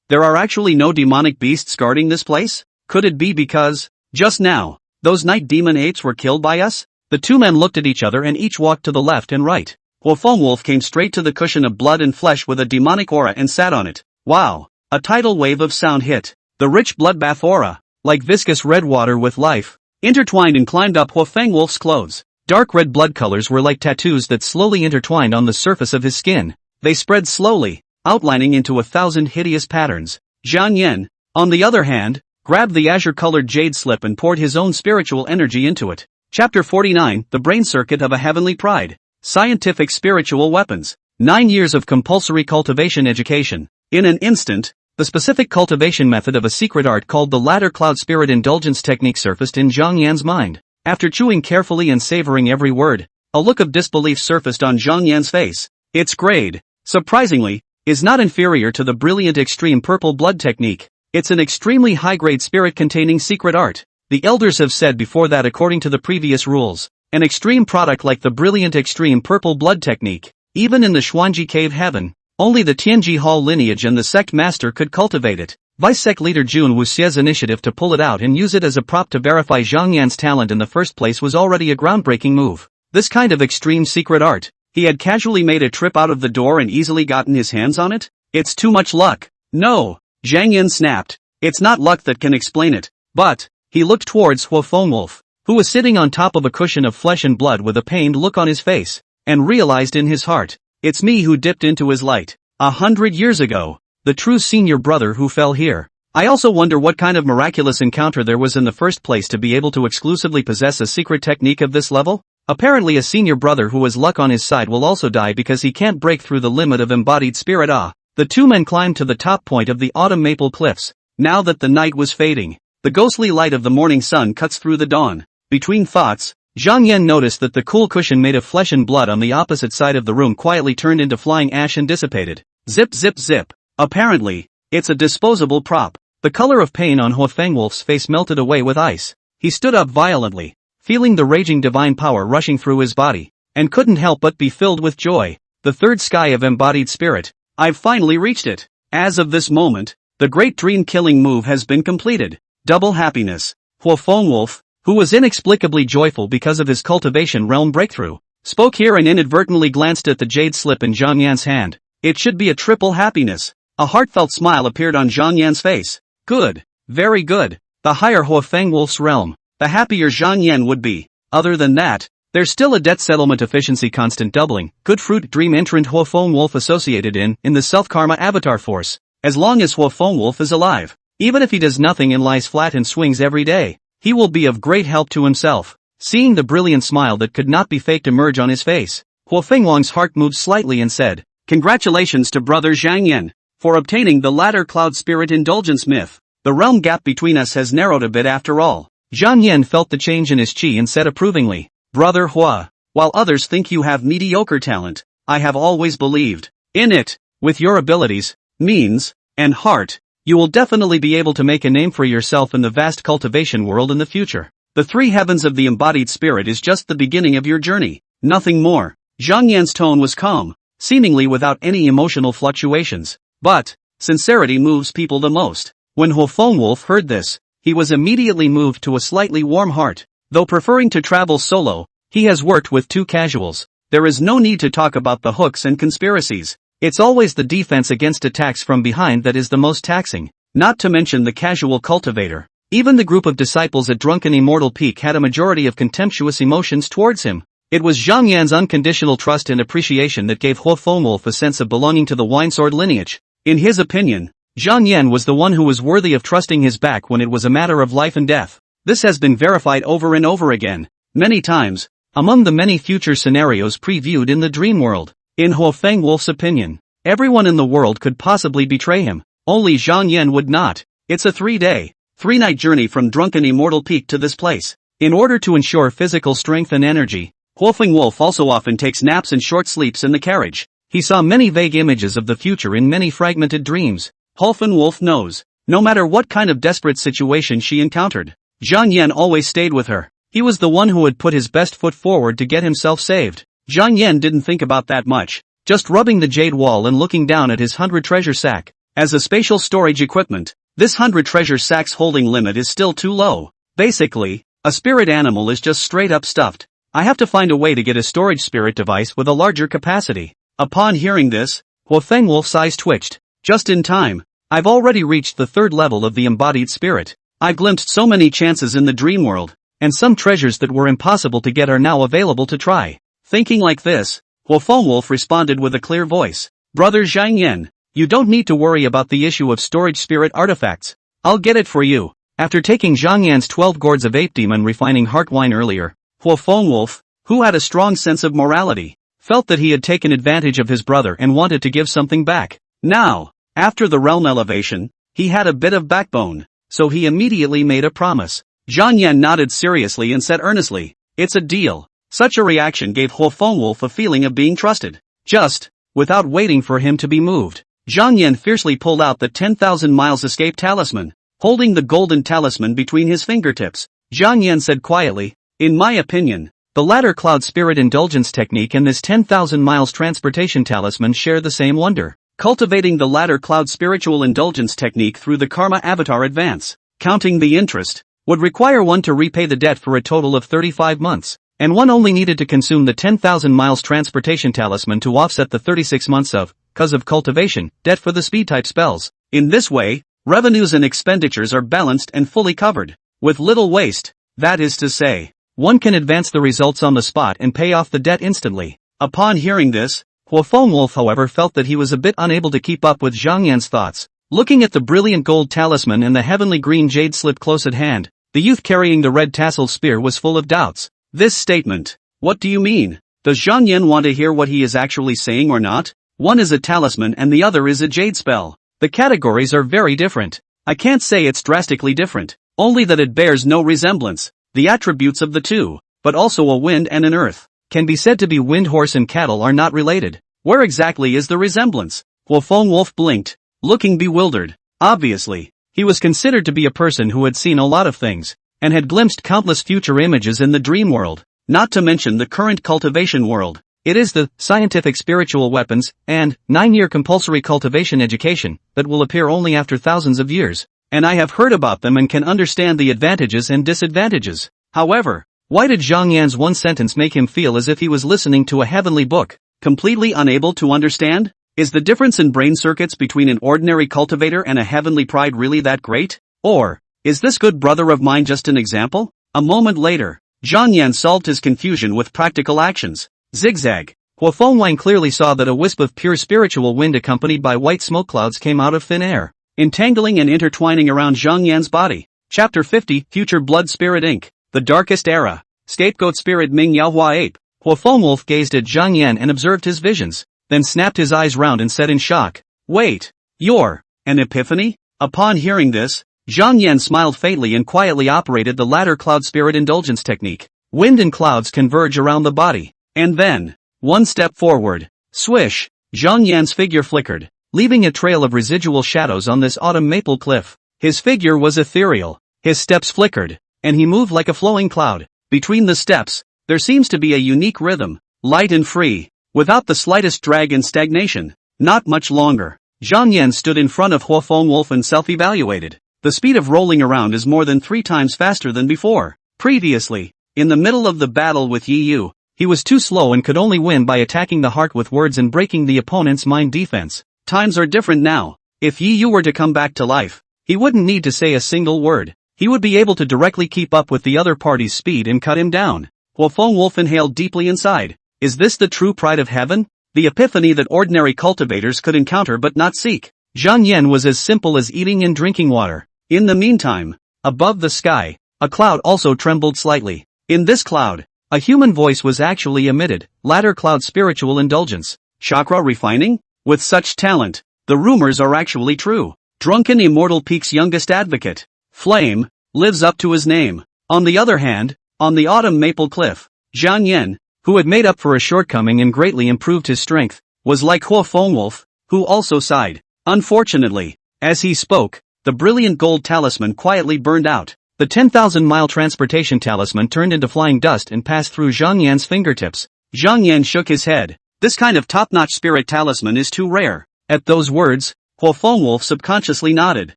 There are actually no demonic beasts guarding this place? Could it be because, just now, those night demon apes were killed by us? The 2 men looked at each other and each walked to the left and right. Huafengwolf came straight to the cushion of blood and flesh with a demonic aura and sat on it. Wow! A tidal wave of sound hit. The rich bloodbath aura, like viscous red water with life, intertwined and climbed up Huafengwolf's clothes. Dark red blood colors were like tattoos that slowly intertwined on the surface of his skin. They spread slowly, outlining into 1,000 hideous patterns. Zhang Yan, on the other hand, grabbed the azure-colored jade slip and poured his own spiritual energy into it. Chapter 49, The Brain Circuit of a Heavenly Pride. Scientific Spiritual Weapons. 9 years of compulsory cultivation education. In an instant, the specific cultivation method of a secret art called the ladder cloud spirit indulgence technique surfaced in Zhang Yan's mind. After chewing carefully and savoring every word, a look of disbelief surfaced on Zhang Yan's face. Its grade, surprisingly, is not inferior to the brilliant extreme purple blood technique. It's an extremely high-grade spirit-containing secret art. The elders have said before that according to the previous rules, an extreme product like the brilliant extreme purple blood technique, even in the Xuanji cave heaven, only the Tianji Hall lineage and the sect master could cultivate it. Vice sect leader Jun Wuxie's initiative to pull it out and use it as a prop to verify Zhang Yan's talent in the first place was already a groundbreaking move. This kind of extreme secret art, he had casually made a trip out of the door and easily gotten his hands on it? It's too much luck. No, Zhang Yan snapped. It's not luck that can explain it. But, he looked towards Huo Fengwolf, who was sitting on top of a cushion of flesh and blood with a pained look on his face, and realized in his heart, it's me who dipped into his light. 100 years ago, the true senior brother who fell here. I also wonder what kind of miraculous encounter there was in the first place to be able to exclusively possess a secret technique of this level? Apparently a senior brother who has luck on his side will also die because he can't break through the limit of embodied spirit. The two men climbed to the top point of the autumn maple cliffs. Now that the night was fading, the ghostly light of the morning sun cuts through the dawn. Between thoughts, Zhang Yan noticed that the cool cushion made of flesh and blood on the opposite side of the room quietly turned into flying ash and dissipated. Zip zip zip. Apparently, it's a disposable prop. The color of pain on Huo Fengwolf's face melted away with ice. He stood up violently, feeling the raging divine power rushing through his body, and couldn't help but be filled with joy. The third sky of embodied spirit. I've finally reached it. As of this moment, the great dream-killing move has been completed. Double happiness. Huo Fengwolf, who was inexplicably joyful because of his cultivation realm breakthrough, spoke here and inadvertently glanced at the jade slip in Zhang Yan's hand. It should be a triple happiness. A heartfelt smile appeared on Zhang Yan's face. Good. Very good. The higher Huo Fengwolf's realm, the happier Zhang Yan would be. Other than that, there's still a debt settlement efficiency constant doubling, good fruit dream entrant Huo Fengwolf associated in the self-karma avatar force. As long as Huo Fengwolf is alive, even if he does nothing and lies flat and swings every day, he will be of great help to himself. Seeing the brilliant smile that could not be faked emerge on his face, Huo Fengwang's heart moved slightly and said, congratulations to brother Zhang Yan, for obtaining the ladder cloud spirit indulgence myth. The realm gap between us has narrowed a bit after all. Zhang Yan felt the change in his chi and said approvingly, brother Hua, while others think you have mediocre talent, I have always believed in it. With your abilities, means, and heart, you will definitely be able to make a name for yourself in the vast cultivation world in the future. The three heavens of the embodied spirit is just the beginning of your journey, nothing more. Zhang Yan's tone was calm, seemingly without any emotional fluctuations. But, sincerity moves people the most. When Huo Fengwolf heard this, he was immediately moved to a slightly warm heart. Though preferring to travel solo, he has worked with two casuals. There is no need to talk about the hooks and conspiracies. It's always the defense against attacks from behind that is the most taxing, not to mention the casual cultivator. Even the group of disciples at Drunken Immortal Peak had a majority of contemptuous emotions towards him. It was Zhang Yan's unconditional trust and appreciation that gave Huo Fengwolf a sense of belonging to the Winesword lineage. In his opinion, Zhang Yan was the one who was worthy of trusting his back when it was a matter of life and death. This has been verified over and over again, many times, among the many future scenarios previewed in the dream world. In Huo Fengwolf's opinion, everyone in the world could possibly betray him, only Zhang Yan would not. It's a 3-day, 3-night journey from Drunken Immortal Peak to this place. In order to ensure physical strength and energy, Huo Fengwolf also often takes naps and short sleeps in the carriage. He saw many vague images of the future in many fragmented dreams. Huo Fengwolf knows, no matter what kind of desperate situation she encountered, Zhang Yan always stayed with her. He was the one who had put his best foot forward to get himself saved. Zhang Yan didn't think about that much, just rubbing the jade wall and looking down at his 100 treasure sack. As a spatial storage equipment, this 100 treasure sack's holding limit is still too low. Basically, a spirit animal is just straight up stuffed. I have to find a way to get a storage spirit device with a larger capacity. Upon hearing this, Huo Fengwolf's eyes twitched. Just in time. I've already reached the 3rd level of the embodied spirit. I glimpsed so many chances in the dream world, and some treasures that were impossible to get are now available to try. Thinking like this, Huo Fengwolf responded with a clear voice. Brother Zhang Yan, you don't need to worry about the issue of storage spirit artifacts. I'll get it for you. After taking Zhang Yan's 12 gourds of ape demon refining heart wine earlier, Huo Fengwolf, who had a strong sense of morality, felt that he had taken advantage of his brother and wanted to give something back. Now, after the realm elevation, he had a bit of backbone, so he immediately made a promise. Zhang Yan nodded seriously and said earnestly, "It's a deal." Such a reaction gave Huo Fengwolf a feeling of being trusted. Just, without waiting for him to be moved, Zhang Yan fiercely pulled out the 10,000 miles escape talisman. Holding the golden talisman between his fingertips, Zhang Yan said quietly, "In my opinion, the ladder cloud spirit indulgence technique and this 10,000 miles transportation talisman share the same wonder. Cultivating the ladder cloud spiritual indulgence technique through the karma avatar advance, counting the interest, would require one to repay the debt for a total of 35 months, and one only needed to consume the 10,000 miles transportation talisman to offset the 36 months of, cause of cultivation, debt for the speed type spells. In this way, revenues and expenditures are balanced and fully covered, with little waste. That is to say, one can advance the results on the spot and pay off the debt instantly." Upon hearing this, Huo Fengwolf however felt that he was a bit unable to keep up with Zhang Yan's thoughts. Looking at the brilliant gold talisman and the heavenly green jade slip close at hand, the youth carrying the red tasseled spear was full of doubts. This statement, "What do you mean? Does Zhang Yan want to hear what he is actually saying or not? One is a talisman and the other is a jade spell. The categories are very different. I can't say it's drastically different, only that it bears no resemblance. The attributes of the two, but also a wind and an earth, can be said to be wind horse and cattle are not related. Where exactly is the resemblance?" Huo Fengwolf blinked, looking bewildered. Obviously, he was considered to be a person who had seen a lot of things, and had glimpsed countless future images in the dream world, not to mention the current cultivation world. It is the scientific spiritual weapons and 9-year compulsory cultivation education that will appear only after thousands of years, and I have heard about them and can understand the advantages and disadvantages. However, why did Zhang Yan's one sentence make him feel as if he was listening to a heavenly book, completely unable to understand? Is the difference in brain circuits between an ordinary cultivator and a heavenly pride really that great? Or, is this good brother of mine just an example? A moment later, Zhang Yan solved his confusion with practical actions. Zigzag. Huo Fengwang clearly saw that a wisp of pure spiritual wind accompanied by white smoke clouds came out of thin air, entangling and intertwining around Zhang Yan's body. Chapter 50, Future Blood Spirit Inc. The Darkest Era. Scapegoat Spirit Ming Yaohua Ape. Huo Fengwolf gazed at Zhang Yan and observed his visions, then snapped his eyes round and said in shock, "Wait, you're an epiphany?" Upon hearing this, Zhang Yan smiled faintly and quietly operated the ladder cloud spirit indulgence technique. Wind and clouds converge around the body. And then, one step forward, swish, Zhang Yan's figure flickered, leaving a trail of residual shadows on this autumn maple cliff. His figure was ethereal, his steps flickered, and he moved like a flowing cloud. Between the steps, there seems to be a unique rhythm, light and free, without the slightest drag and stagnation. Not much longer, Zhang Yan stood in front of Huo Fengwolf and self-evaluated. The speed of rolling around is more than 3 times faster than before. Previously, in the middle of the battle with Yi Yu, he was too slow and could only win by attacking the heart with words and breaking the opponent's mind defense. Times are different now. If Yi Yu were to come back to life, he wouldn't need to say a single word. He would be able to directly keep up with the other party's speed and cut him down. Huo Fengwolf inhaled deeply inside. Is this the true pride of heaven? The epiphany that ordinary cultivators could encounter but not seek. Zhang Yan was as simple as eating and drinking water. In the meantime, above the sky, a cloud also trembled slightly. In this cloud, a human voice was actually emitted. Ladder cloud spiritual indulgence. Chakra refining? With such talent, the rumors are actually true. Drunken Immortal Peak's youngest advocate, Flame, lives up to his name. On the other hand, on the autumn maple cliff, Zhang Yan, who had made up for a shortcoming and greatly improved his strength, was like Huo Fengwolf, who also sighed. Unfortunately, as he spoke, the brilliant gold talisman quietly burned out. The 10,000-mile transportation talisman turned into flying dust and passed through Zhang Yan's fingertips. Zhang Yan shook his head. This kind of top-notch spirit talisman is too rare. At those words, Huo Fengwolf subconsciously nodded.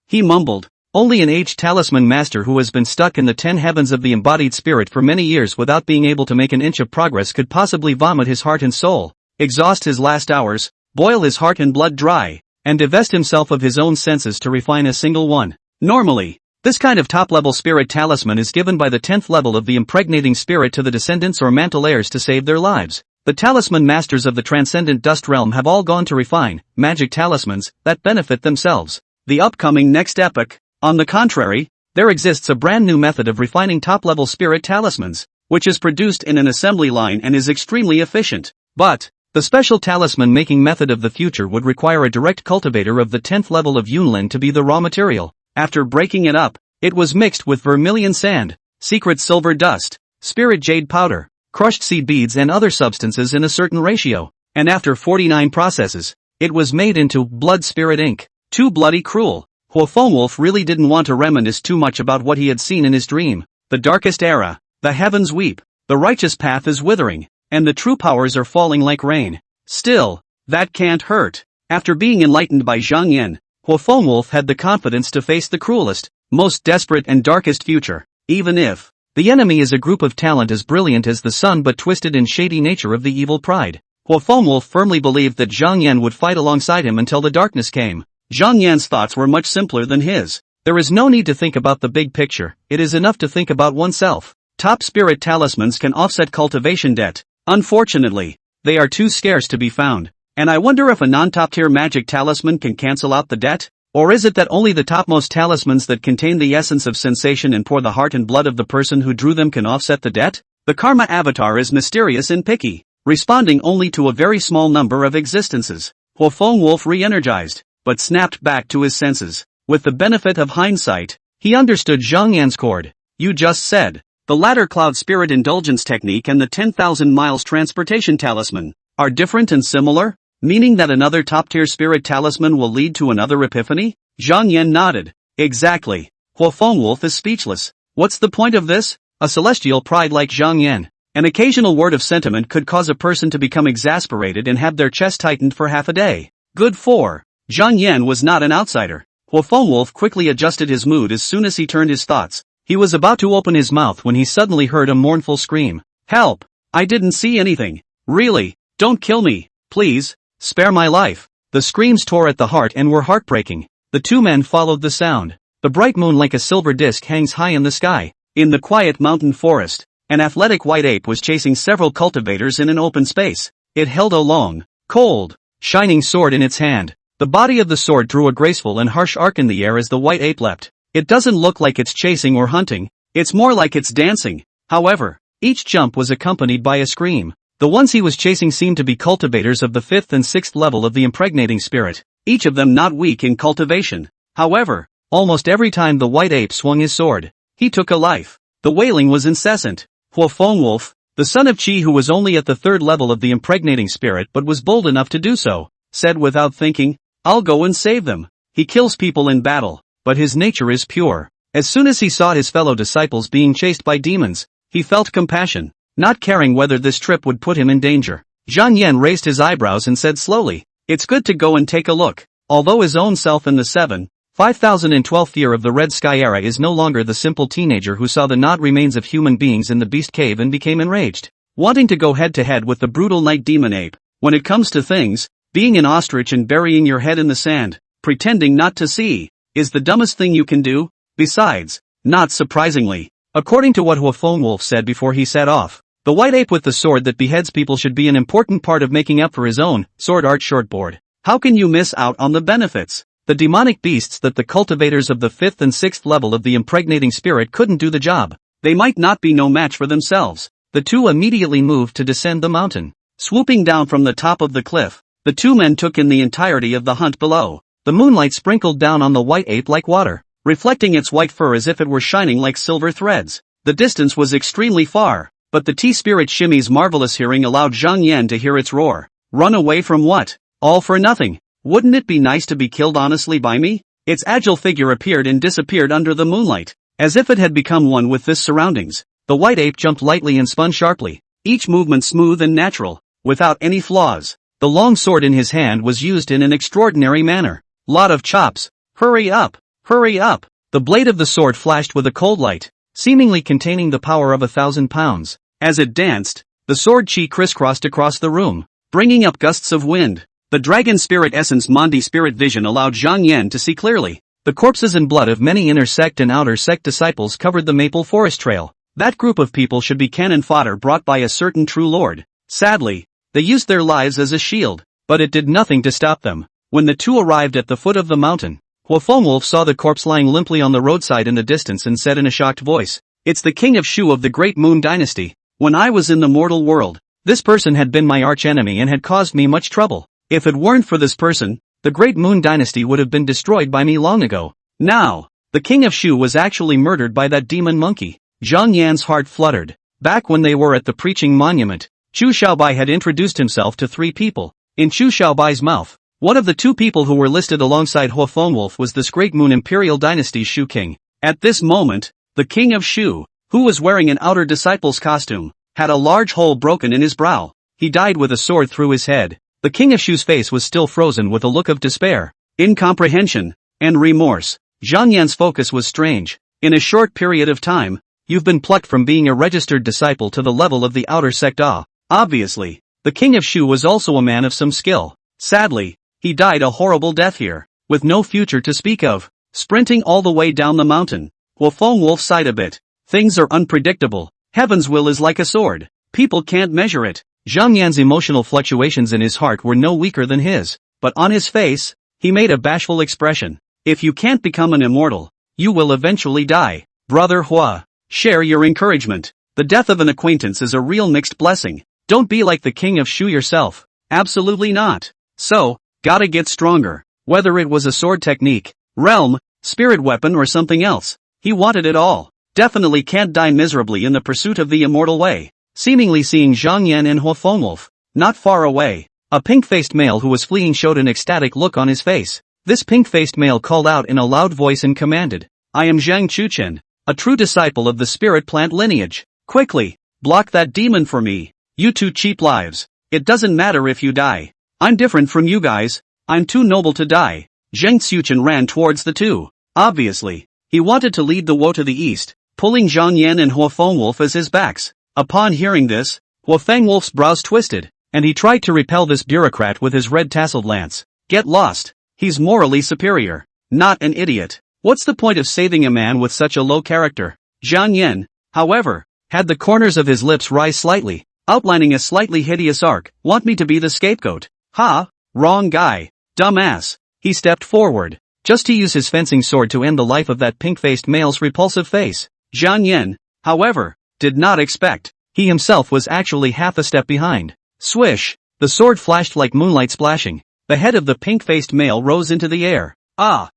He mumbled, "Only an aged talisman master who has been stuck in the 10 heavens of the embodied spirit for many years without being able to make an inch of progress could possibly vomit his heart and soul, exhaust his last hours, boil his heart and blood dry, and divest himself of his own senses to refine a single one. Normally, this kind of top-level spirit talisman is given by the 10th level of the impregnating spirit to the descendants or mantle heirs to save their lives. The talisman masters of the transcendent dust realm have all gone to refine magic talismans that benefit themselves. The upcoming next epoch, on the contrary, there exists a brand new method of refining top-level spirit talismans, which is produced in an assembly line and is extremely efficient. But the special talisman-making method of the future would require a direct cultivator of the 10th level of Yunlin to be the raw material. After breaking it up, it was mixed with vermilion sand, secret silver dust, spirit jade powder, crushed seed beads and other substances in a certain ratio, and after 49 processes, it was made into blood spirit ink. Too bloody cruel. Wolf really didn't want to reminisce too much about what he had seen in his dream. The darkest era, the heavens weep, the righteous path is withering, and the true powers are falling like rain. Still, that can't hurt. After being enlightened by Zhang Yan, Wolf had the confidence to face the cruelest, most desperate and darkest future, even if the enemy is a group of talent as brilliant as the sun but twisted in shady nature of the evil pride. Wolf firmly believed that Zhang Yan would fight alongside him until the darkness came. Zhang Yan's thoughts were much simpler than his. There is no need to think about the big picture, it is enough to think about oneself. Top spirit talismans can offset cultivation debt. Unfortunately, they are too scarce to be found. And I wonder if a non-top tier magic talisman can cancel out the debt? Or is it that only the topmost talismans that contain the essence of sensation and pour the heart and blood of the person who drew them can offset the debt? The karma avatar is mysterious and picky, responding only to a very small number of existences. Wolf re-energized, but snapped back to his senses. With the benefit of hindsight, he understood Zhang Yan's chord. You just said, the latter cloud spirit indulgence technique and the 10,000 miles transportation talisman are different and similar, meaning that another top-tier spirit talisman will lead to another epiphany? Zhang Yan nodded. Exactly. Wolf is speechless. What's the point of this? A celestial pride like Zhang Yan. An occasional word of sentiment could cause a person to become exasperated and have their chest tightened for half a day. Good for. Zhang Yan was not an outsider. Wolf quickly adjusted his mood as soon as he turned his thoughts. He was about to open his mouth when he suddenly heard a mournful scream. Help! I didn't see anything. Really, don't kill me, please, spare my life. The screams tore at the heart and were heartbreaking. The two men followed the sound. The bright moon like a silver disc hangs high in the sky. In the quiet mountain forest, an athletic white ape was chasing several cultivators in an open space. It held a long, cold, shining sword in its hand. The body of the sword drew a graceful and harsh arc in the air as the white ape leapt. It doesn't look like it's chasing or hunting, it's more like it's dancing. However, each jump was accompanied by a scream. The ones he was chasing seemed to be cultivators of the 5th and 6th level of the impregnating spirit, each of them not weak in cultivation. However, almost every time the white ape swung his sword, he took a life. The wailing was incessant. Wolf, the son of Qi who was only at the 3rd level of the impregnating spirit but was bold enough to do so, said without thinking, I'll go and save them. He kills people in battle, but his nature is pure. As soon as he saw his fellow disciples being chased by demons, he felt compassion, not caring whether this trip would put him in danger. Zhang Yan raised his eyebrows and said slowly, it's good to go and take a look. Although his own self in the 5012th year of the Red Sky era is no longer the simple teenager who saw the gnawed remains of human beings in the beast cave and became enraged, wanting to go head to head with the brutal night demon ape. When it comes to things, being an ostrich and burying your head in the sand, pretending not to see, is the dumbest thing you can do. Besides, not surprisingly, according to what Wolf said before he set off, the white ape with the sword that beheads people should be an important part of making up for his own sword art shortboard. How can you miss out on the benefits? The demonic beasts that the cultivators of the 5th and 6th level of the impregnating spirit couldn't do the job. They might not be no match for themselves. The two immediately moved to descend the mountain. Swooping down from the top of the cliff, the two men took in the entirety of the hunt below. The moonlight sprinkled down on the white ape like water, reflecting its white fur as if it were shining like silver threads. The distance was extremely far, but the T-Spirit Shimmy's marvelous hearing allowed Zhang Yan to hear its roar. Run away from what? All for nothing. Wouldn't it be nice to be killed honestly by me? Its agile figure appeared and disappeared under the moonlight, as if it had become one with this surroundings. The white ape jumped lightly and spun sharply, each movement smooth and natural, without any flaws. The long sword in his hand was used in an extraordinary manner. Lot of chops. Hurry up! Hurry up! The blade of the sword flashed with a cold light, seemingly containing the power of 1,000 pounds. As it danced, the sword chi crisscrossed across the room, bringing up gusts of wind. The dragon spirit essence Mondi spirit vision allowed Zhang Yan to see clearly. The corpses and blood of many inner sect and outer sect disciples covered the maple forest trail. That group of people should be cannon fodder brought by a certain true lord. Sadly, they used their lives as a shield, but it did nothing to stop them. When the two arrived at the foot of the mountain, Wolf saw the corpse lying limply on the roadside in the distance and said in a shocked voice, it's the king of Shu of the Great Moon Dynasty. When I was in the mortal world, This person had been my archenemy and had caused me much trouble. If it weren't for this person, the Great Moon Dynasty would have been destroyed by me long ago. Now, the king of Shu was actually murdered by that demon monkey. Zhang Yan's heart fluttered. Back when they were at the preaching monument, Chu Xiaobai had introduced himself to 3 people. In Chu Xiaobai's mouth, one of the 2 people who were listed alongside Hua Fengwolf was this Great Moon Imperial Dynasty's Shu king. At this moment, the king of Shu, who was wearing an outer disciple's costume, had a large hole broken in his brow. He died with a sword through his head. The king of Shu's face was still frozen with a look of despair, incomprehension, and remorse. Zhang Yan's focus was strange. In a short period of time, you've been plucked from being a registered disciple to the level of the outer sect. Obviously, the king of Shu was also a man of some skill. Sadly, he died a horrible death here, with no future to speak of. Sprinting all the way down the mountain, Hua Fengwolf sighed a bit. Things are unpredictable. Heaven's will is like a sword. People can't measure it. Zhang Yan's emotional fluctuations in his heart were no weaker than his, but on his face, he made a bashful expression. If you can't become an immortal, you will eventually die. Brother Hua, share your encouragement. The death of an acquaintance is a real mixed blessing. Don't be like the king of Shu yourself. Absolutely not. So, gotta get stronger. Whether it was a sword technique, realm, spirit weapon or something else, he wanted it all. Definitely can't die miserably in the pursuit of the immortal way. Seemingly seeing Zhang Yan and Hua Fengwolf, not far away, a pink-faced male who was fleeing showed an ecstatic look on his face. This pink-faced male called out in a loud voice and commanded, I am Zhang Chuchen, a true disciple of the spirit plant lineage. Quickly, block that demon for me. You 2 cheap lives. It doesn't matter if you die. I'm different from you guys. I'm too noble to die. Zhang Xuchen ran towards the 2. Obviously, he wanted to lead the Wo to the east, pulling Zhang Yan and Hua Fengwolf as his backs. Upon hearing this, Hua Fengwolf's brows twisted, and he tried to repel this bureaucrat with his red tasseled lance. Get lost. He's morally superior. Not an idiot. What's the point of saving a man with such a low character? Zhang Yan, however, had the corners of his lips rise slightly, outlining a slightly hideous arc. Want me to be the scapegoat? Ha! Wrong guy. Dumbass. He stepped forward, just to use his fencing sword to end the life of that pink-faced male's repulsive face. Zhang Yan, however, did not expect. He himself was actually half a step behind. Swish! The sword flashed like moonlight splashing. The head of the pink-faced male rose into the air. Zhang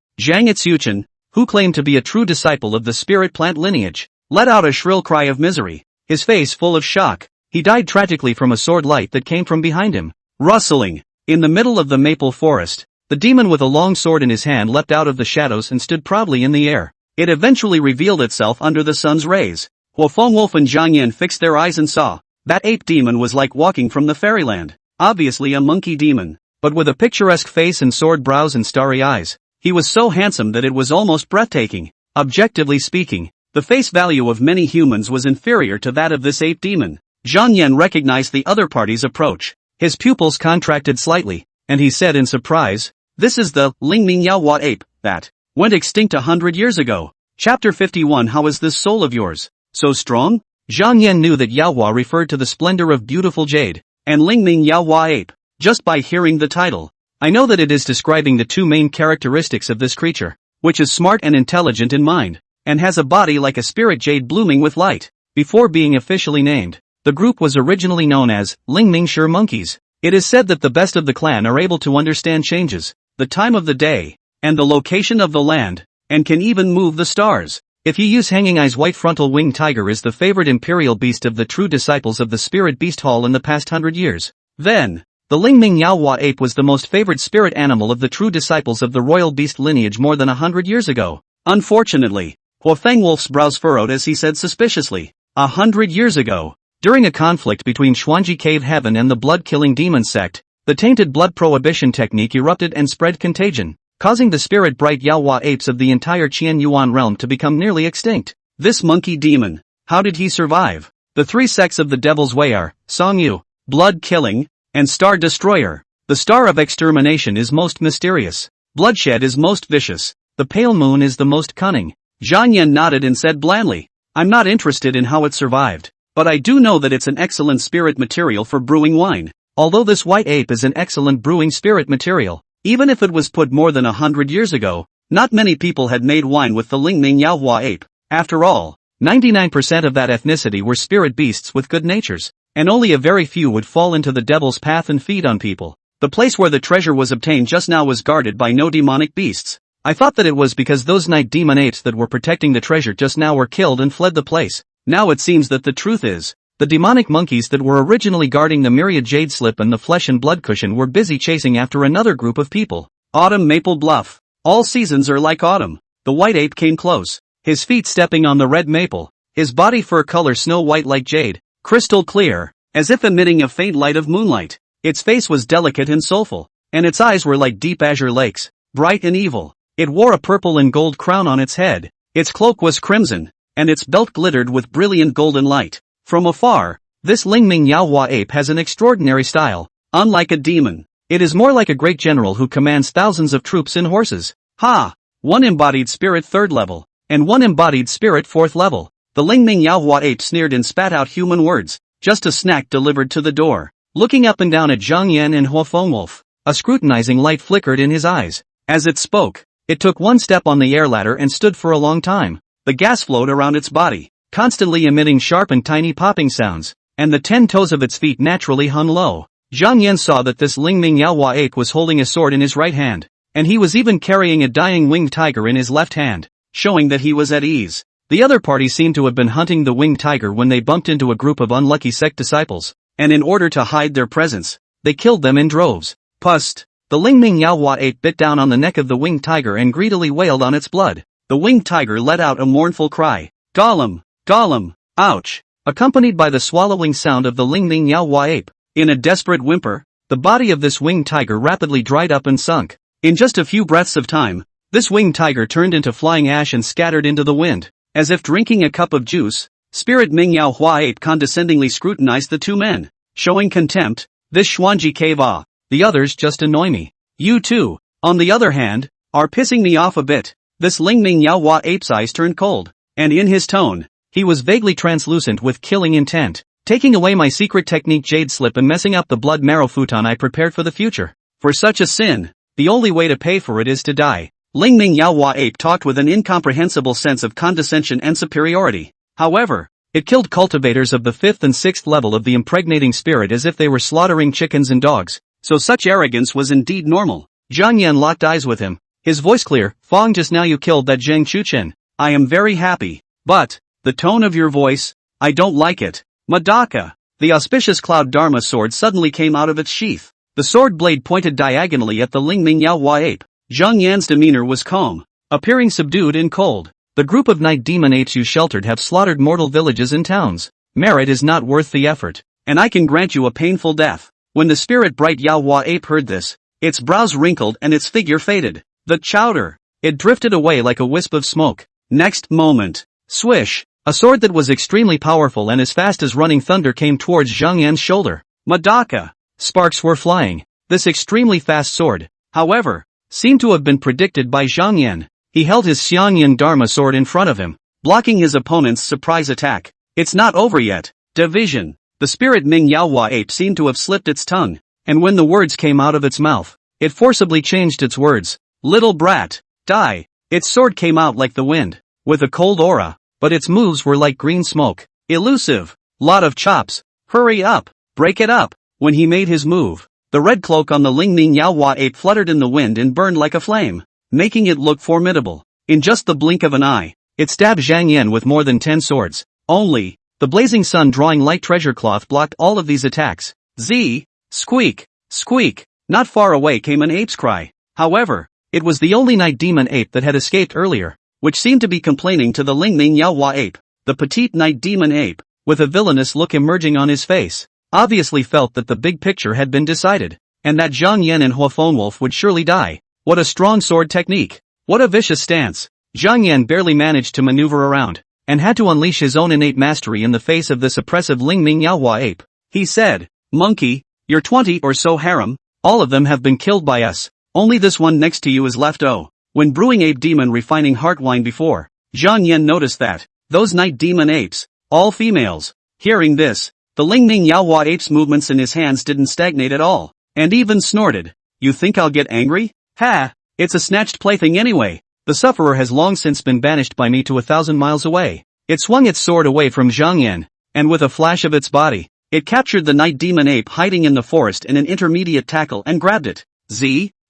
Xuchen, who claimed to be a true disciple of the spirit plant lineage, let out a shrill cry of misery, his face full of shock. He died tragically from a sword light that came from behind him. Rustling. In the middle of the maple forest, the demon with a long sword in his hand leapt out of the shadows and stood proudly in the air. It eventually revealed itself under the sun's rays. Hua Fengwolf and Zhang Yan fixed their eyes and saw. That ape demon was like walking from the fairyland. Obviously a monkey demon, but with a picturesque face and sword brows and starry eyes. He was so handsome that it was almost breathtaking. Objectively speaking, the face value of many humans was inferior to that of this ape demon. Zhang Yan recognized the other party's approach. His pupils contracted slightly, and he said in surprise, this is the Lingming Yaohua ape that went extinct 100 years ago. Chapter 51. How is this soul of yours so strong? Zhang Yan knew that Yaohua referred to the splendor of beautiful jade, and Lingming Yaohua ape, just by hearing the title. I know that it is describing the 2 main characteristics of this creature, which is smart and intelligent in mind, and has a body like a spirit jade blooming with light. Before being officially named, the group was originally known as Lingming Shi Monkeys. It is said that the best of the clan are able to understand changes, the time of the day, and the location of the land, and can even move the stars. If you use Hanging Eye's white frontal winged tiger is the favorite imperial beast of the true disciples of the Spirit Beast Hall in the past 100 years. Then, the Lingming Yaohua ape was the most favored spirit animal of the true disciples of the royal beast lineage more than 100 years ago. Unfortunately, Hua Fengwolf's brows furrowed as he said suspiciously, 100 years ago, during a conflict between Xuanji Cave Heaven and the blood-killing demon sect, the tainted blood prohibition technique erupted and spread contagion, causing the spirit-bright Yaohua apes of the entire Qian Yuan realm to become nearly extinct. This monkey demon, how did he survive? The 3 sects of the Devil's Way are, Songyu, blood-killing, and Star Destroyer. The star of extermination is most mysterious. Bloodshed is most vicious. The pale moon is the most cunning. Zhang Yan nodded and said blandly, I'm not interested in how it survived, but I do know that it's an excellent spirit material for brewing wine. Although this white ape is an excellent brewing spirit material, even if it was put more than 100 years ago, not many people had made wine with the Lingming Yaohua ape. After all, 99% of that ethnicity were spirit beasts with good natures. and only a very few would fall into the devil's path and feed on people. The place where the treasure was obtained just now was guarded by no demonic beasts. I thought that it was because those night demon apes that were protecting the treasure just now were killed and fled the place. Now it seems that the truth is, the demonic monkeys that were originally guarding the myriad jade slip and the flesh and blood cushion were busy chasing after another group of people. Autumn Maple Bluff. All seasons are like autumn. The white ape came close, his feet stepping on the red maple, his body fur color snow white like jade, crystal clear, as if emitting a faint light of moonlight. Its face was delicate and soulful, and its eyes were like deep azure lakes, bright and evil. It wore a purple and gold crown on its head, its cloak was crimson, and its belt glittered with brilliant golden light. From afar, this Lingming Yaohua ape has an extraordinary style. Unlike a demon, it is more like a great general who commands thousands of troops and horses. Ha! One embodied spirit 3rd level, and one embodied spirit 4th level. The Lingming Yaohua ape sneered and spat out human words, just a snack delivered to the door. Looking up and down at Zhang Yan and Hua Fengwolf, a scrutinizing light flickered in his eyes. As it spoke, it took one step on the air ladder and stood for a long time. The gas flowed around its body, constantly emitting sharp and tiny popping sounds, and the 10 toes of its feet naturally hung low. Zhang Yan saw that this Lingming Yaohua ape was holding a sword in his right hand, and he was even carrying a dying winged tiger in his left hand, showing that he was at ease. The other party seemed to have been hunting the winged tiger when they bumped into a group of unlucky sect disciples, and in order to hide their presence, they killed them in droves. Pust! The Lingming Yaohua ape bit down on the neck of the winged tiger and greedily wailed on its blood. The winged tiger let out a mournful cry. Gollum! Gollum! Ouch! Accompanied by the swallowing sound of the Lingming Yaohua ape. In a desperate whimper, the body of this winged tiger rapidly dried up and sunk. In just a few breaths of time, this winged tiger turned into flying ash and scattered into the wind. As if drinking a cup of juice, Spirit Ming Yaohua ape condescendingly scrutinized the two men, showing contempt. This Xuanji cave ah. The others just annoy me. You two, on the other hand, are pissing me off a bit. This Lingming Yaohua ape's eyes turned cold, and in his tone, he was vaguely translucent with killing intent. Taking away my secret technique jade slip and messing up the blood marrow futon I prepared for the future. For such a sin, the only way to pay for it is to die. Lingming Yaohua ape talked with an incomprehensible sense of condescension and superiority. However, it killed cultivators of the 5th and 6th level of the impregnating spirit as if they were slaughtering chickens and dogs, so such arrogance was indeed normal. Zhang Yan locked eyes with him, his voice clear. Fong, just now you killed that Zhang Chuchen. I am very happy, but, the tone of your voice, I don't like it. Madaka! The auspicious Cloud Dharma sword suddenly came out of its sheath. The sword blade pointed diagonally at the Lingming Yaohua ape. Zhang Yan's demeanor was calm, appearing subdued and cold. The group of night demon apes you sheltered have slaughtered mortal villages and towns. Merit is not worth the effort, and I can grant you a painful death. When the spirit bright Yaohua ape heard this, its brows wrinkled and its figure faded. The chowder! It drifted away like a wisp of smoke. Next moment, swish! A sword that was extremely powerful and as fast as running thunder came towards Zhang Yan's shoulder. Madaka! Sparks were flying. This extremely fast sword, however, seemed to have been predicted by Zhang Yan. He held his Xiangyan Dharma sword in front of him, blocking his opponent's surprise attack. It's not over yet. Division. The spirit Ming Yaohua ape seemed to have slipped its tongue, and when the words came out of its mouth, it forcibly changed its words. Little brat, die. Its sword came out like the wind, with a cold aura, but its moves were like green smoke. Elusive. Lot of chops. Hurry up. Break it up. When he made his move, the red cloak on the Lingming Yaohua ape fluttered in the wind and burned like a flame, making it look formidable. In just the blink of an eye, it stabbed Zhang Yan with more than 10 swords. Only, the blazing sun drawing light treasure cloth blocked all of these attacks. Z! Squeak! Squeak! Not far away came an ape's cry. However, it was the only night demon ape that had escaped earlier, which seemed to be complaining to the Lingming Yaohua ape. The petite night demon ape, with a villainous look emerging on his face, obviously felt that the big picture had been decided, and that Zhang Yan and Hua Fengwolf would surely die. What a strong sword technique! What a vicious stance! Zhang Yan barely managed to maneuver around, and had to unleash his own innate mastery in the face of this oppressive Lingming Yaohua ape. He said, Monkey, you're 20 or so harem, all of them have been killed by us, only this one next to you is left. Oh, when brewing ape demon refining heart wine before, Zhang Yan noticed that, those night demon apes, all females. Hearing this, the Lingming Yaohua ape's movements in his hands didn't stagnate at all, and even snorted. You think I'll get angry? Ha! It's a snatched plaything anyway. The sufferer has long since been banished by me to 1,000 miles away. It swung its sword away from Zhang Yan, and with a flash of its body, It captured the night demon ape hiding in the forest in an intermediate tackle and grabbed it.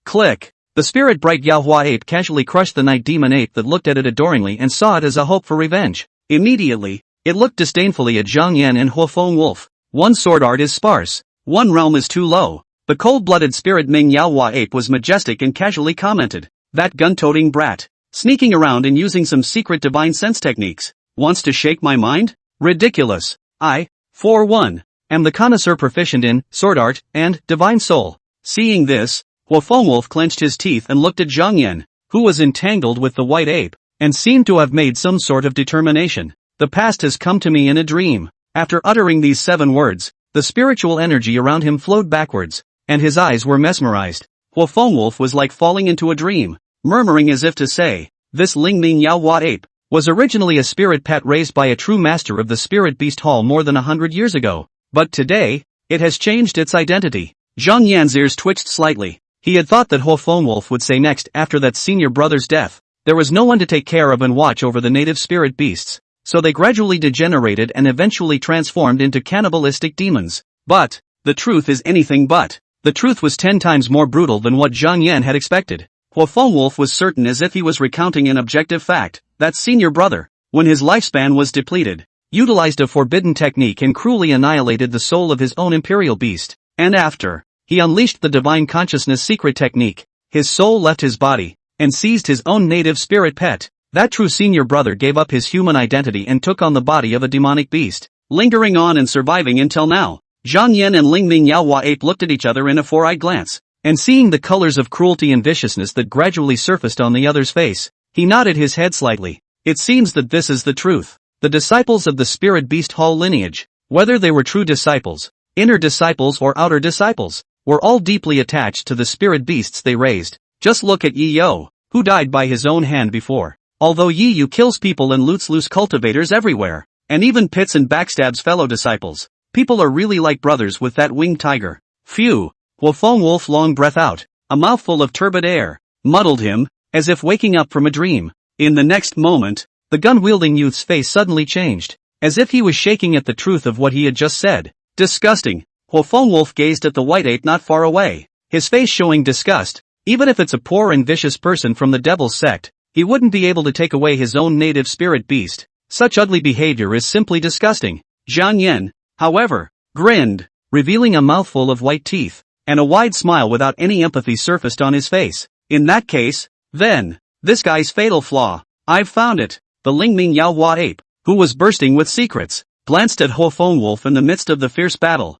Click. The spirit bright Yaohua ape casually crushed the night demon ape that looked at it adoringly and saw it as a hope for revenge. Immediately, it looked disdainfully at Zhang Yan and Huofeng Wolf. One sword art is sparse. One realm is too low. The cold-blooded spirit Ming Yaohua ape was majestic and casually commented, "That gun-toting brat. Sneaking around and using some secret divine sense techniques. Wants to shake my mind? Ridiculous. I, for one, am the connoisseur proficient in sword art and divine soul." Seeing this, Huofeng Wolf clenched his teeth and looked at Zhang Yan, who was entangled with the white ape, and seemed to have made some sort of determination. "The past has come to me in a dream." After uttering these 7 words, the spiritual energy around him flowed backwards, and his eyes were mesmerized. Huofeng Wolf was like falling into a dream, murmuring as if to say, "This Lingming Yaohua ape was originally a spirit pet raised by a true master of the spirit beast hall more than 100 years ago, but today, it has changed its identity." Zhang Yan's ears twitched slightly. He had thought that Huofeng Wolf would say next after that senior brother's death, there was no one to take care of and watch over the native spirit beasts, so they gradually degenerated and eventually transformed into cannibalistic demons. But, the truth is anything but. The truth was 10 times more brutal than what Zhang Yan had expected. Huofeng Wolf was certain as if he was recounting an objective fact, that senior brother, when his lifespan was depleted, utilized a forbidden technique and cruelly annihilated the soul of his own imperial beast, and after he unleashed the divine consciousness secret technique, his soul left his body, and seized his own native spirit pet. That true senior brother gave up his human identity and took on the body of a demonic beast, lingering on and surviving until now. Zhang Yan and Lingming Yaohua ape looked at each other in a 4-eyed glance, and seeing the colors of cruelty and viciousness that gradually surfaced on the other's face, he nodded his head slightly. It seems that this is the truth. The disciples of the spirit beast hall lineage, whether they were true disciples, inner disciples or outer disciples, were all deeply attached to the spirit beasts they raised. Just look at Yi Yo, who died by his own hand before. Although Yi Yu kills people and loots loose cultivators everywhere, and even pits and backstabs fellow disciples, people are really like brothers with that winged tiger. Phew. Huofeng Wolf long breath out, a mouthful of turbid air, muddled him, as if waking up from a dream. In the next moment, the gun-wielding youth's face suddenly changed, as if he was shaking at the truth of what he had just said. Disgusting. Huofeng Wolf gazed at the white ape not far away, his face showing disgust. Even if it's a poor and vicious person from the devil's sect, he wouldn't be able to take away his own native spirit beast. Such ugly behavior is simply disgusting. Zhang Yan, however, grinned, revealing a mouthful of white teeth, and a wide smile without any empathy surfaced on his face. In that case, then, this guy's fatal flaw, I've found it. The Lingming Yaohua ape, who was bursting with secrets, glanced at Huofeng Wolf in the midst of the fierce battle.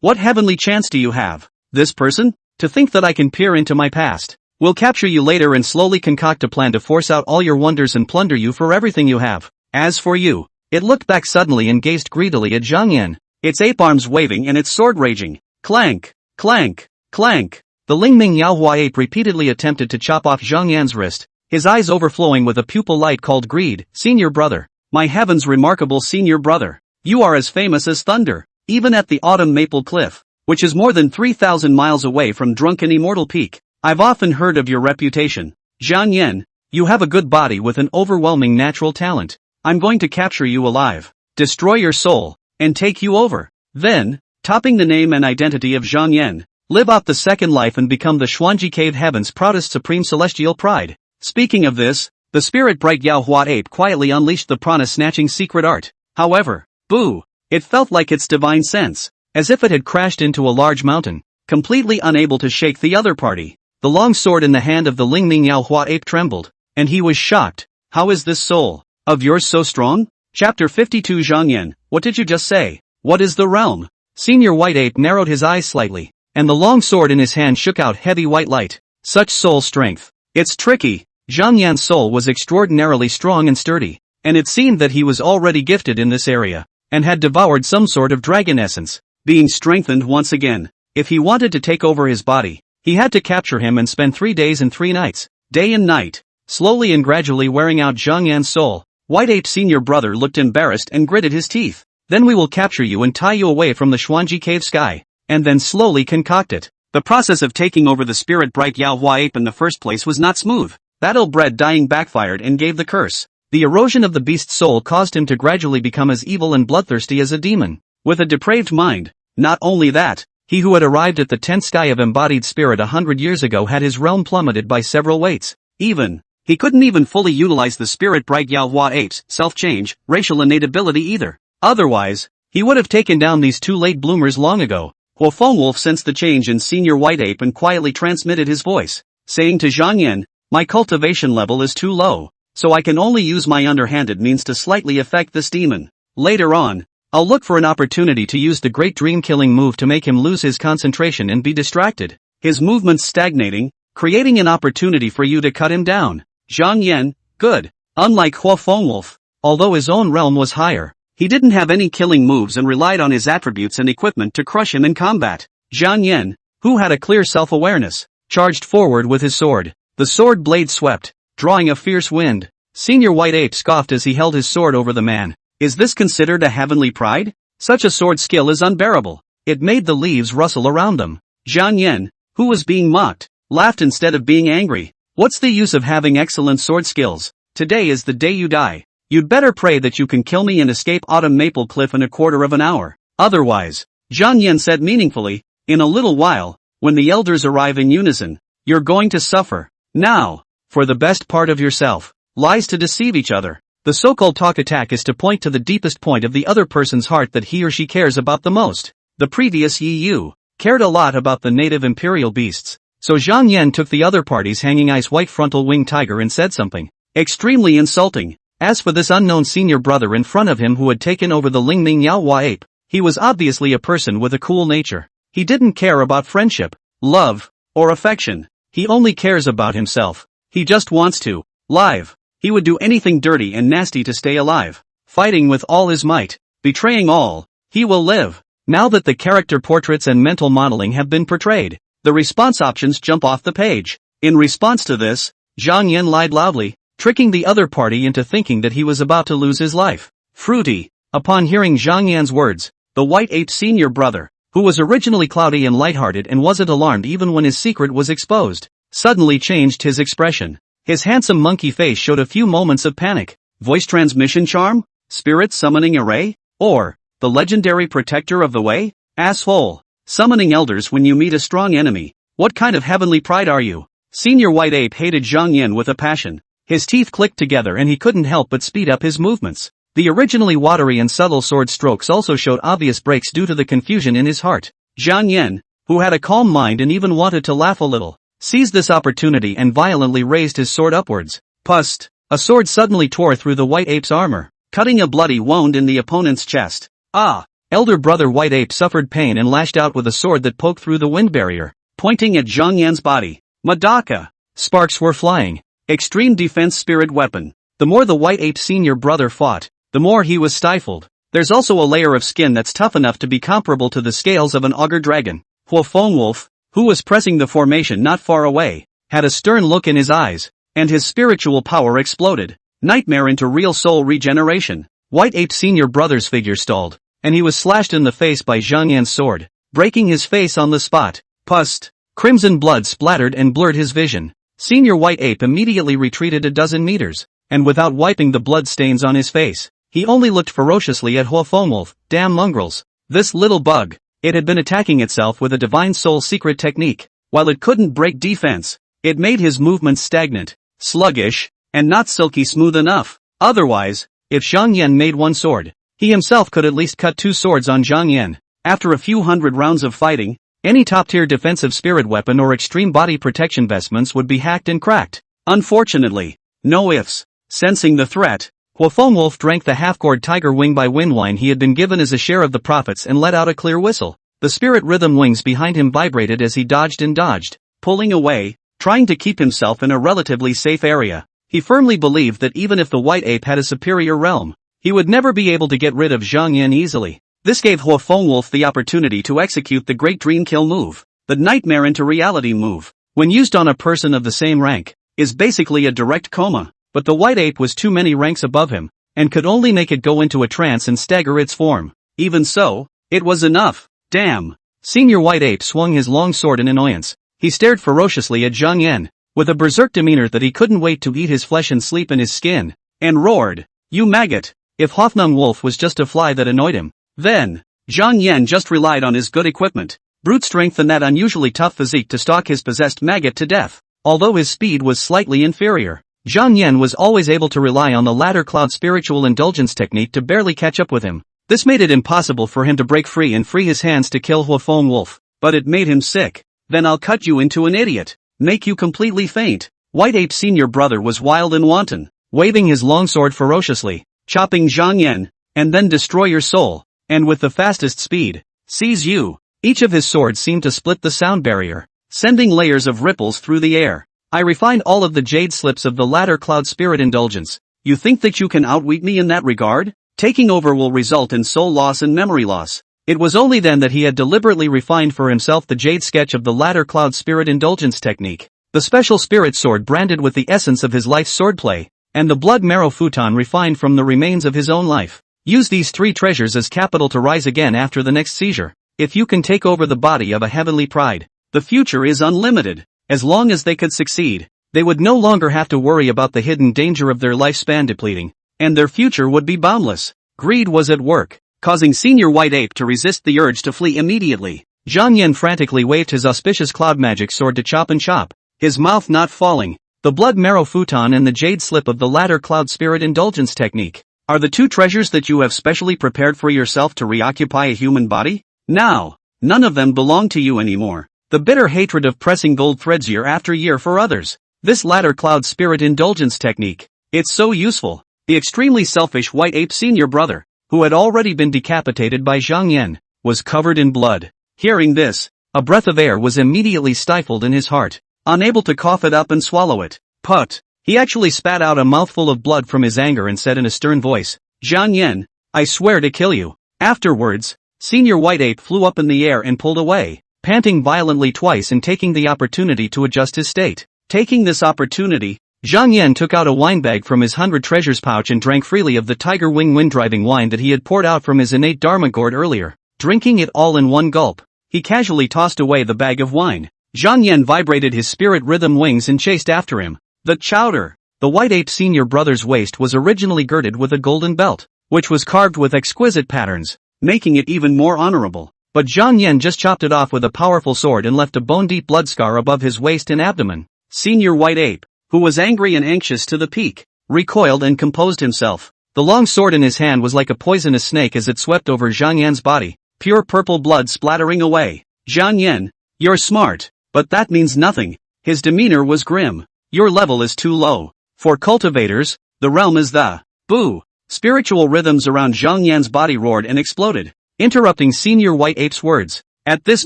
What heavenly chance do you have? This person? To think that I can peer into my past. We'll capture you later and slowly concoct a plan to force out all your wonders and plunder you for everything you have. As for you, it looked back suddenly and gazed greedily at Zhang Yan, its ape arms waving and its sword raging. Clank, clank, clank. The Lingming Yaohua ape repeatedly attempted to chop off Zhang Yan's wrist, his eyes overflowing with a pupil light called greed. Senior brother. My heavens, remarkable senior brother. You are as famous as thunder, even at the autumn maple cliff, which is more than 3,000 miles away from drunken immortal peak. I've often heard of your reputation. Zhang Yan, you have a good body with an overwhelming natural talent. I'm going to capture you alive, destroy your soul, and take you over. Then, topping the name and identity of Zhang Yan, live out the second life and become the Xuanji Cave Heaven's proudest supreme celestial pride. Speaking of this, the spirit bright Yaohua ape quietly unleashed the prana-snatching secret art. However, boo, it felt like its divine sense, as if it had crashed into a large mountain, completely unable to shake the other party. The long sword in the hand of the Lingming Yaohua ape trembled, and he was shocked. How is this soul of yours so strong? Chapter 52. Zhang Yan, what did you just say? What is the realm? Senior white ape narrowed his eyes slightly, and the long sword in his hand shook out heavy white light. Such soul strength. It's tricky. Zhang Yan's soul was extraordinarily strong and sturdy, and it seemed that he was already gifted in this area, and had devoured some sort of dragon essence, being strengthened once again. If he wanted to take over his body, he had to capture him and spend 3 days and 3 nights, day and night, slowly and gradually wearing out Zhang Yan's soul. White Ape senior brother looked embarrassed and gritted his teeth. Then we will capture you and tie you away from the Xuanji Cave sky, and then slowly concoct it. The process of taking over the spirit bright Yaohua ape in the first place was not smooth. That ill-bred dying backfired and gave the curse. The erosion of the beast's soul caused him to gradually become as evil and bloodthirsty as a demon. with a depraved mind. Not only that, he who had arrived at the 10th sky of embodied spirit 100 years ago had his realm plummeted by several weights. He couldn't even fully utilize the spirit bright Manhwa ape's self-change, racial innate ability either. Otherwise, he would have taken down these two late bloomers long ago. Wolf sensed the change in Senior White Ape and quietly transmitted his voice, saying to Zhang Yan, "My cultivation level is too low, so I can only use my underhanded means to slightly affect this demon. Later on, I'll look for an opportunity to use the great dream-killing move to make him lose his concentration and be distracted. His movements stagnating, creating an opportunity for you to cut him down." Zhang Yan, good. Unlike Wolf, although his own realm was higher, he didn't have any killing moves and relied on his attributes and equipment to crush him in combat. Zhang Yan, who had a clear self-awareness, charged forward with his sword. The sword blade swept, drawing a fierce wind. Senior White Ape scoffed as he held his sword over the man. Is this considered a heavenly pride? Such a sword skill is unbearable. It made the leaves rustle around them. Zhang Yan, who was being mocked, laughed instead of being angry. What's the use of having excellent sword skills? Today is the day you die. You'd better pray that you can kill me and escape Autumn Maple Cliff in a quarter of an hour. Otherwise, Zhang Yan said meaningfully, in a little while, when the elders arrive in unison, you're going to suffer. Now, for the best part of yourself, lies to deceive each other. The so-called talk attack is to point to the deepest point of the other person's heart that he or she cares about the most. The previous Yu cared a lot about the native imperial beasts. So Zhang Yan took the other party's hanging ice white frontal winged tiger and said something extremely insulting. As for this unknown senior brother in front of him who had taken over the Lingming Manhwa ape, he was obviously a person with a cool nature. He didn't care about friendship, love, or affection. He only cares about himself. He just wants to live. He would do anything dirty and nasty to stay alive, fighting with all his might, betraying all. He will live. Now that the character portraits and mental modeling have been portrayed, the response options jump off the page. In response to this, Zhang Yan lied loudly, tricking the other party into thinking that he was about to lose his life. Fruity. Upon hearing Zhang Yan's words, the White Ape's senior brother, who was originally cloudy and lighthearted and wasn't alarmed even when his secret was exposed, suddenly changed his expression. His handsome monkey face showed a few moments of panic. Voice transmission charm? Spirit summoning array? Or, the legendary protector of the way? Asshole. Summoning elders when you meet a strong enemy. What kind of heavenly pride are you? Senior White Ape hated Zhang Yan with a passion. His teeth clicked together and he couldn't help but speed up his movements. The originally watery and subtle sword strokes also showed obvious breaks due to the confusion in his heart. Zhang Yan, who had a calm mind and even wanted to laugh a little, seized this opportunity and violently raised his sword upwards. Pust! A sword suddenly tore through the White Ape's armor, cutting a bloody wound in the opponent's chest. Ah! Elder brother White Ape suffered pain and lashed out with a sword that poked through the wind barrier, pointing at Zhang Yan's body. Madaka! Sparks were flying. Extreme defense spirit weapon. The more the White Ape's senior brother fought, the more he was stifled. There's also a layer of skin that's tough enough to be comparable to the scales of an auger dragon. Wolf, who was pressing the formation not far away, had a stern look in his eyes, and his spiritual power exploded. Nightmare into real soul regeneration. White Ape's senior brother's figure stalled, and he was slashed in the face by Zhang Yan's sword, breaking his face on the spot. Pust! Crimson blood splattered and blurred his vision. Senior White Ape immediately retreated a dozen meters, and without wiping the blood stains on his face, he only looked ferociously at Wolf. Damn mongrels. This little bug. It had been attacking itself with a divine soul secret technique. While it couldn't break defense, it made his movements stagnant, sluggish, and not silky smooth enough. Otherwise, if Zhang Yan made one sword, he himself could at least cut two swords on Zhang Yan. After a few hundred rounds of fighting, any top-tier defensive spirit weapon or extreme body protection vestments would be hacked and cracked. Unfortunately, no ifs. Sensing the threat, Wolf drank the half-gourd tiger wing by wind wine he had been given as a share of the profits and let out a clear whistle. The spirit rhythm wings behind him vibrated as he dodged and dodged, pulling away, trying to keep himself in a relatively safe area. He firmly believed that even if the White Ape had a superior realm, he would never be able to get rid of Zhang Yan easily. This gave Wolf the opportunity to execute the great dream kill move. The nightmare into reality move, when used on a person of the same rank, is basically a direct coma, but the White Ape was too many ranks above him, and could only make it go into a trance and stagger its form. Even so, it was enough. Damn! Senior White Ape swung his long sword in annoyance. He stared ferociously at Zhang Yan, with a berserk demeanor that he couldn't wait to eat his flesh and sleep in his skin, and roared, "You maggot!" If Wolf was just a fly that annoyed him, then, Zhang Yan just relied on his good equipment, brute strength and that unusually tough physique to stalk his possessed maggot to death. Although his speed was slightly inferior, Zhang Yan was always able to rely on the ladder cloud spiritual indulgence technique to barely catch up with him. This made it impossible for him to break free and free his hands to kill Huafeng Wolf, but it made him sick. Then I'll cut you into an idiot, make you completely faint. White Ape's senior brother was wild and wanton, waving his longsword ferociously, chopping Zhang Yan, and then destroy your soul, and with the fastest speed, seize you. Each of his swords seemed to split the sound barrier, sending layers of ripples through the air. I refined all of the jade slips of the ladder cloud spirit indulgence. You think that you can outwit me in that regard? Taking over will result in soul loss and memory loss. It was only then that he had deliberately refined for himself the jade sketch of the ladder cloud spirit indulgence technique, the special spirit sword branded with the essence of his life's swordplay, and the blood marrow futon refined from the remains of his own life. Use these three treasures as capital to rise again after the next seizure. If you can take over the body of a heavenly pride, the future is unlimited. As long as they could succeed, they would no longer have to worry about the hidden danger of their lifespan depleting, and their future would be boundless. Greed was at work, causing Senior White Ape to resist the urge to flee immediately. Zhang Yan frantically waved his auspicious cloud magic sword to chop and chop, his mouth not falling. The blood marrow futon and the jade slip of the ladder cloud spirit indulgence technique are the two treasures that you have specially prepared for yourself to reoccupy a human body? Now, none of them belong to you anymore. The bitter hatred of pressing gold threads year after year for others. This ladder cloud spirit indulgence technique, it's so useful. The extremely selfish White Ape senior brother, who had already been decapitated by Zhang Yan, was covered in blood. Hearing this, a breath of air was immediately stifled in his heart, unable to cough it up and swallow it. Put! He actually spat out a mouthful of blood from his anger and said in a stern voice, Zhang Yan, I swear to kill you. Afterwards, Senior White Ape flew up in the air and pulled away, panting violently twice and taking the opportunity to adjust his state. Taking this opportunity, Zhang Yan took out a wine bag from his 100 treasures pouch and drank freely of the tiger wing wind-driving wine that he had poured out from his innate dharma gourd earlier. Drinking it all in one gulp, he casually tossed away the bag of wine. Zhang Yan vibrated his spirit rhythm wings and chased after him. The chowder! The White Ape senior brother's waist was originally girded with a golden belt, which was carved with exquisite patterns, making it even more honorable. But Zhang Yan just chopped it off with a powerful sword and left a bone-deep blood scar above his waist and abdomen. Senior White Ape, who was angry and anxious to the peak, recoiled and composed himself. The long sword in his hand was like a poisonous snake as it swept over Zhang Yan's body, pure purple blood splattering away. Zhang Yan, you're smart, but that means nothing. His demeanor was grim. Your level is too low. For cultivators, the realm is the boo. Spiritual rhythms around Zhang Yan's body roared and exploded, interrupting Senior White Ape's words. At this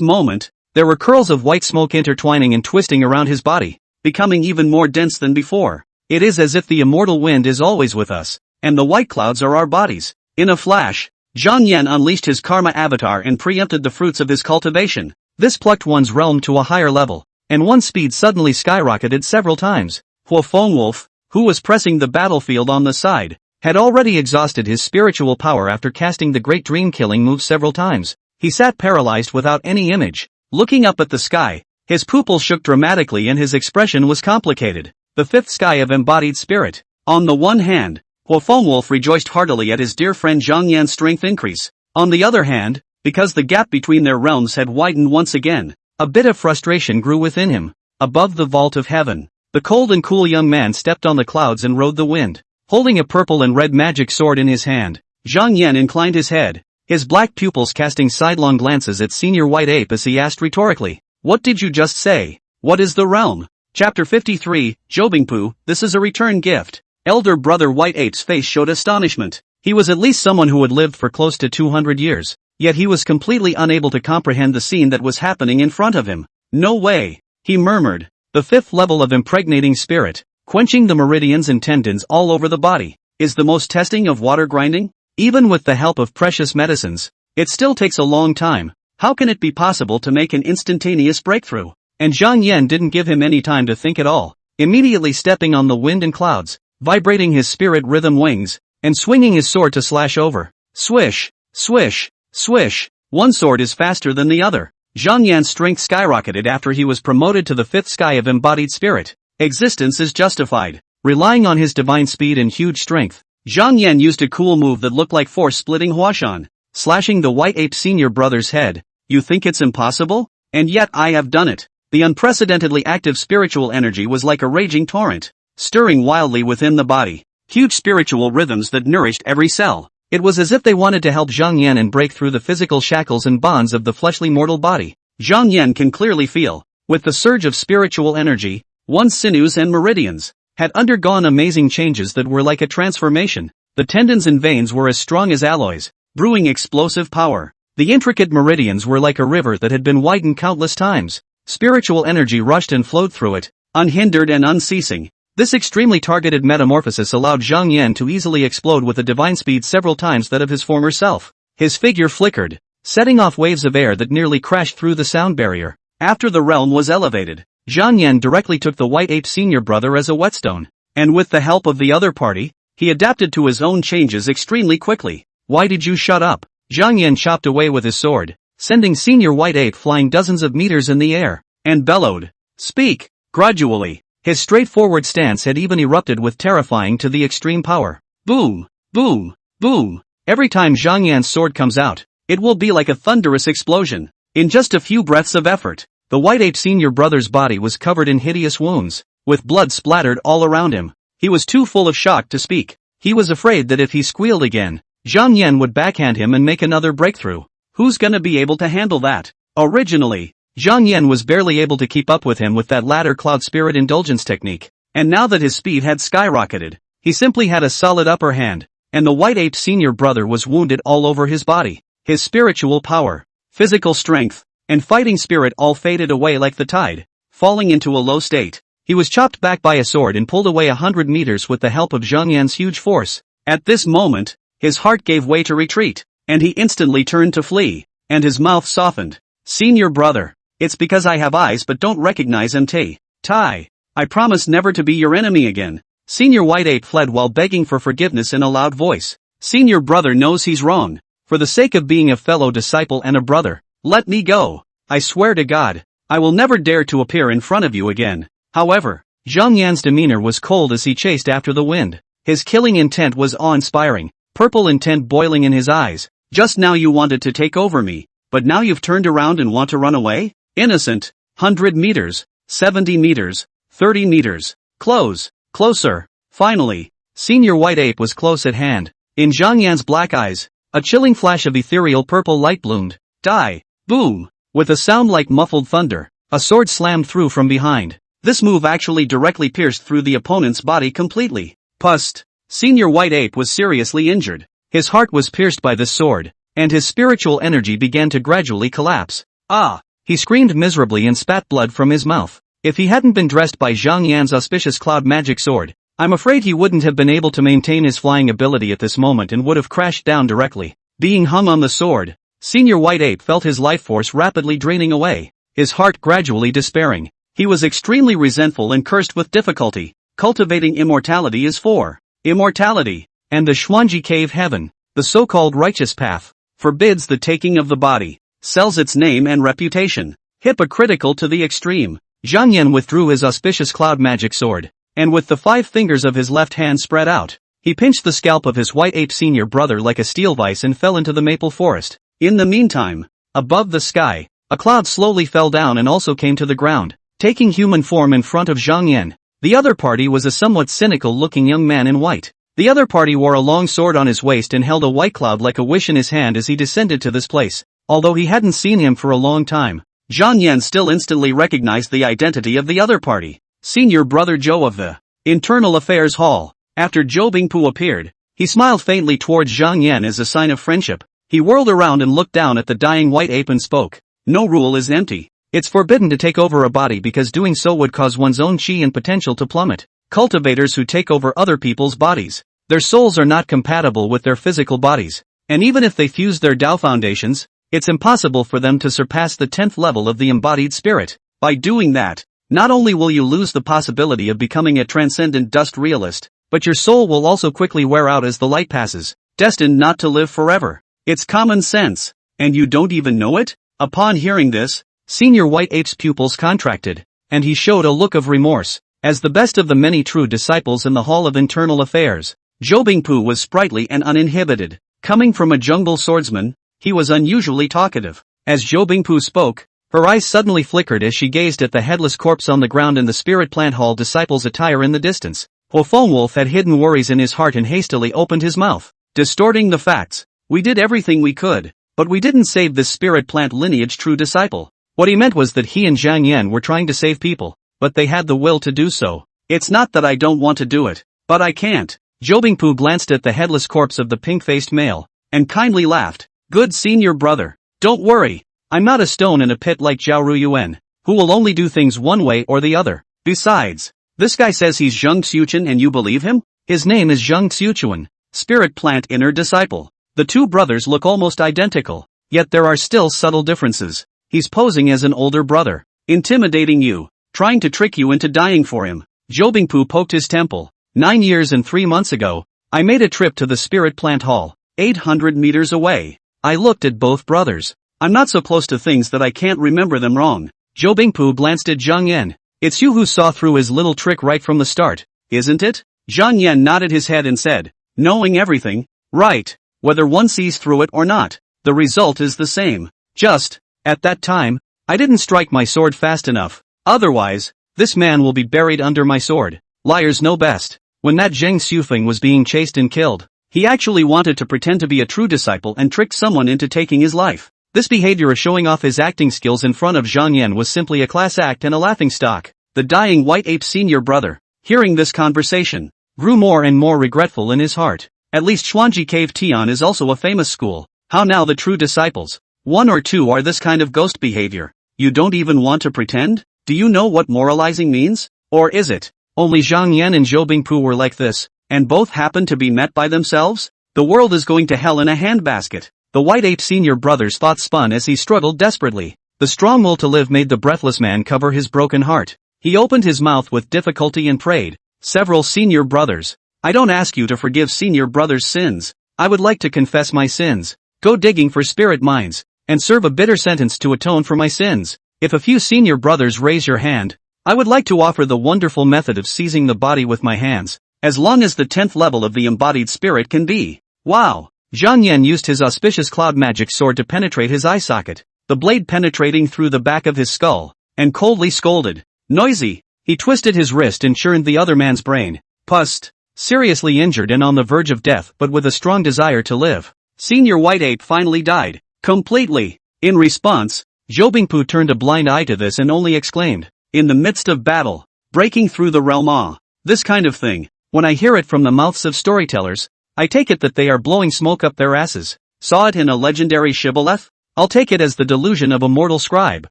moment, there were curls of white smoke intertwining and twisting around his body, becoming even more dense than before. It is as if the immortal wind is always with us, and the white clouds are our bodies. In a flash, Zhang Yan unleashed his karma avatar and preempted the fruits of his cultivation. This plucked one's realm to a higher level, and one's speed suddenly skyrocketed several times. Huafeng Wolf, who was pressing the battlefield on the side, had already exhausted his spiritual power after casting the great dream-killing move several times. He sat paralyzed without any image, looking up at the sky. His pupils shook dramatically and his expression was complicated. The fifth sky of embodied spirit. On the one hand, Huafeng Wolf rejoiced heartily at his dear friend Zhang Yan's strength increase. On the other hand, because the gap between their realms had widened once again, a bit of frustration grew within him. Above the vault of heaven, the cold and cool young man stepped on the clouds and rode the wind. Holding a purple and red magic sword in his hand, Zhang Yan inclined his head, his black pupils casting sidelong glances at Senior White Ape as he asked rhetorically, What did you just say? What is the realm? Chapter 53, Jobingpu, this is a return gift. Elder brother White Ape's face showed astonishment. He was at least someone who had lived for close to 200 years, yet he was completely unable to comprehend the scene that was happening in front of him. No way, he murmured. The fifth level of impregnating spirit, quenching the meridians and tendons all over the body, is the most testing of water grinding? Even with the help of precious medicines, it still takes a long time. How can it be possible to make an instantaneous breakthrough? And Zhang Yan didn't give him any time to think at all, immediately stepping on the wind and clouds, vibrating his spirit rhythm wings, and swinging his sword to slash over. Swish, swish, swish. One sword is faster than the other. Zhang Yan's strength skyrocketed after he was promoted to the fifth sky of embodied spirit. Existence is justified. Relying on his divine speed and huge strength, Zhang Yan used a cool move that looked like force-splitting Huashan. slashing the white ape senior brother's head. You think it's impossible? And yet I have done it. The unprecedentedly active spiritual energy was like a raging torrent, stirring wildly within the body. Huge spiritual rhythms that nourished every cell. It was as if they wanted to help Zhang Yan and break through the physical shackles and bonds of the fleshly mortal body. Zhang Yan can clearly feel, with the surge of spiritual energy, one's sinews and meridians had undergone amazing changes that were like a transformation. The tendons and veins were as strong as alloys, brewing explosive power. The intricate meridians were like a river that had been widened countless times. Spiritual energy rushed and flowed through it, unhindered and unceasing. This extremely targeted metamorphosis allowed Zhang Yan to easily explode with a divine speed several times that of his former self. His figure flickered, setting off waves of air that nearly crashed through the sound barrier. After the realm was elevated, Zhang Yan directly took the white ape senior brother as a whetstone, and with the help of the other party, he adapted to his own changes extremely quickly. Why did you shut up? Zhang Yan chopped away with his sword, sending senior white ape flying dozens of meters in the air, and bellowed, "Speak!" Gradually, his straightforward stance had even erupted with terrifying to the extreme power. Boom! Boom! Boom! Every time Zhang Yan's sword comes out, it will be like a thunderous explosion. In just a few breaths of effort, the white ape senior brother's body was covered in hideous wounds, with blood splattered all around him. He was too full of shock to speak. He was afraid that if he squealed again, Zhang Yan would backhand him and make another breakthrough. Who's gonna be able to handle that? Originally, Zhang Yan was barely able to keep up with him with that latter cloud spirit indulgence technique, and now that his speed had skyrocketed, he simply had a solid upper hand, and the white ape senior brother was wounded all over his body. His spiritual power, physical strength, and fighting spirit all faded away like the tide, falling into a low state. He was chopped back by a sword and pulled away 100 meters with the help of Zhang Yan's huge force. At this moment, his heart gave way to retreat, and he instantly turned to flee, and his mouth softened. Senior brother, it's because I have eyes but don't recognize MT. Tai, I promise never to be your enemy again. Senior white ape fled while begging for forgiveness in a loud voice. Senior brother knows he's wrong. For the sake of being a fellow disciple and a brother, let me go. I swear to God, I will never dare to appear in front of you again. However, Zhang Yan's demeanor was cold as he chased after the wind. His killing intent was awe-inspiring, purple intent boiling in his eyes. Just now you wanted to take over me, but now you've turned around and want to run away? Innocent. 100 meters, 70 meters, 30 meters. Closer. Finally, Senior White Ape was close at hand. In Zhang Yan's black eyes, a chilling flash of ethereal purple light bloomed. Die. Boom. With a sound like muffled thunder, a sword slammed through from behind. This move actually directly pierced through the opponent's body completely. Pust. Senior White Ape was seriously injured. His heart was pierced by this sword, and his spiritual energy began to gradually collapse. Ah! He screamed miserably and spat blood from his mouth. If he hadn't been dressed by Zhang Yan's auspicious cloud magic sword, I'm afraid he wouldn't have been able to maintain his flying ability at this moment and would have crashed down directly. Being hung on the sword, Senior White Ape felt his life force rapidly draining away, his heart gradually despairing. He was extremely resentful and cursed with difficulty. Cultivating immortality is for immortality, and the Xuanji Cave Heaven, the so-called righteous path, forbids the taking of the body, sells its name and reputation. Hypocritical to the extreme. Zhang Yan withdrew his auspicious cloud magic sword, and with the 5 fingers of his left hand spread out, he pinched the scalp of his white ape senior brother like a steel vise and fell into the maple forest. In the meantime, above the sky, a cloud slowly fell down and also came to the ground, taking human form in front of Zhang Yan. The other party was a somewhat cynical-looking young man in white. The other party wore a long sword on his waist and held a white cloud like a wish in his hand as he descended to this place. Although he hadn't seen him for a long time, Zhang Yan still instantly recognized the identity of the other party. Senior brother Zhou of the Internal Affairs Hall. After Zhou Bingpu appeared, he smiled faintly towards Zhang Yan as a sign of friendship. He whirled around and looked down at the dying white ape and spoke. No rule is empty. It's forbidden to take over a body because doing so would cause one's own chi and potential to plummet. Cultivators who take over other people's bodies, their souls are not compatible with their physical bodies, and even if they fuse their Tao foundations, it's impossible for them to surpass the 10th level of the embodied spirit. By doing that, not only will you lose the possibility of becoming a transcendent dust realist, but your soul will also quickly wear out as the light passes, destined not to live forever. It's common sense, and you don't even know it? Upon hearing this, Senior White Ape's pupils contracted, and he showed a look of remorse. As the best of the many true disciples in the Hall of Internal Affairs, Zhou Bingpu was sprightly and uninhibited. Coming from a jungle swordsman, he was unusually talkative. As Zhou Bingpu spoke, her eyes suddenly flickered as she gazed at the headless corpse on the ground and the spirit plant hall disciple's attire in the distance. Ho Feng Wolf had hidden worries in his heart and hastily opened his mouth, distorting the facts. We did everything we could, but we didn't save this spirit plant lineage true disciple. What he meant was that he and Zhang Yan were trying to save people, but they had the will to do so. It's not that I don't want to do it, but I can't. Zhou Bingpu glanced at the headless corpse of the pink-faced male, and kindly laughed. Good senior brother. Don't worry. I'm not a stone in a pit like Zhao Ruyuan, who will only do things one way or the other. Besides, this guy says he's Zheng Xiuquan and you believe him? His name is Zheng Xiuquan, spirit plant inner disciple. The two brothers look almost identical, yet there are still subtle differences. He's posing as an older brother, intimidating you, trying to trick you into dying for him. Zhou Bingpu poked his temple. 9 years and 3 months ago, I made a trip to the spirit plant hall, 800 meters away. I looked at both brothers. I'm not so close to things that I can't remember them wrong. Zhou Bingpu glanced at Zhang Yan. It's you who saw through his little trick right from the start, isn't it? Zhang Yan nodded his head and said, knowing everything, right, whether one sees through it or not, the result is the same. Just, at that time, I didn't strike my sword fast enough. Otherwise, this man will be buried under my sword. Liars know best. When that Zheng Xufeng was being chased and killed, he actually wanted to pretend to be a true disciple and tricked someone into taking his life. This behavior of showing off his acting skills in front of Zhang Yan was simply a class act and a laughingstock. The dying white ape senior brother, hearing this conversation, grew more and more regretful in his heart. At least Xuanji Cave Tian is also a famous school. How now the true disciples? 1 or 2 are this kind of ghost behavior. You don't even want to pretend? Do you know what moralizing means? Or is it only Zhang Yan and Zhou Bingpu were like this, and both happened to be met by themselves? The world is going to hell in a handbasket. The white ape senior brother's thoughts spun as he struggled desperately. The strong will to live made the breathless man cover his broken heart. He opened his mouth with difficulty and prayed. Several senior brothers. I don't ask you to forgive senior brother's sins. I would like to confess my sins, go digging for spirit mines, and serve a bitter sentence to atone for my sins. If a few senior brothers raise your hand, I would like to offer the wonderful method of seizing the body with my hands, as long as the 10th level of the embodied spirit can be. Wow! Zhang Yan used his auspicious cloud magic sword to penetrate his eye socket, the blade penetrating through the back of his skull, and coldly scolded. Noisy! He twisted his wrist and churned the other man's brain. Pust! Seriously injured and on the verge of death but with a strong desire to live. Senior White Ape finally died. Completely. In response, Zhou Bingpu turned a blind eye to this and only exclaimed, in the midst of battle, breaking through the realm this kind of thing, when I hear it from the mouths of storytellers, I take it that they are blowing smoke up their asses. Saw it in a legendary shibboleth? I'll take it as the delusion of a mortal scribe.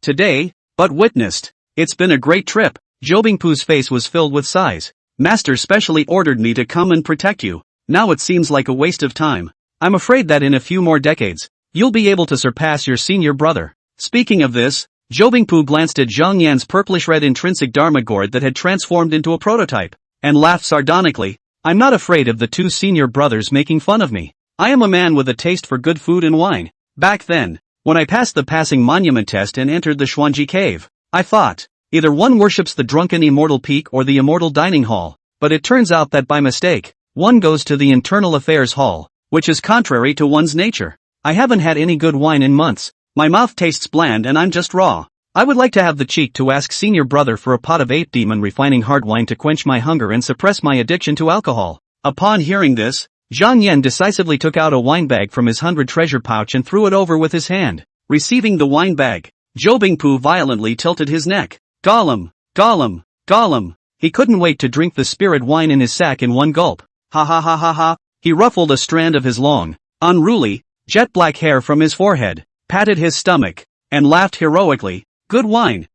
Today, but witnessed. It's been a great trip. Zhou Bingpu's face was filled with sighs. Master specially ordered me to come and protect you. Now it seems like a waste of time. I'm afraid that in a few more decades, you'll be able to surpass your senior brother. Speaking of this, Zhou Bingpu glanced at Zhang Yan's purplish-red intrinsic Dharma gourd that had transformed into a prototype, and laughed sardonically. I'm not afraid of the two senior brothers making fun of me. I am a man with a taste for good food and wine. Back then, when I passed the passing monument test and entered the Xuanji cave, I thought, either one worships the drunken immortal peak or the immortal dining hall, but it turns out that by mistake, one goes to the internal affairs hall, which is contrary to one's nature. I haven't had any good wine in months. My mouth tastes bland and I'm just raw. I would like to have the cheek to ask senior brother for a pot of ape demon refining hard wine to quench my hunger and suppress my addiction to alcohol. Upon hearing this, Zhang Yan decisively took out a wine bag from his 100 treasure pouch and threw it over with his hand. Receiving the wine bag, Zhou Bingpu violently tilted his neck. Gollum, Gollum, Gollum. He couldn't wait to drink the spirit wine in his sack in one gulp. Ha ha ha ha ha. He ruffled a strand of his long, unruly, jet black hair from his forehead, patted his stomach, and laughed heroically. Good wine,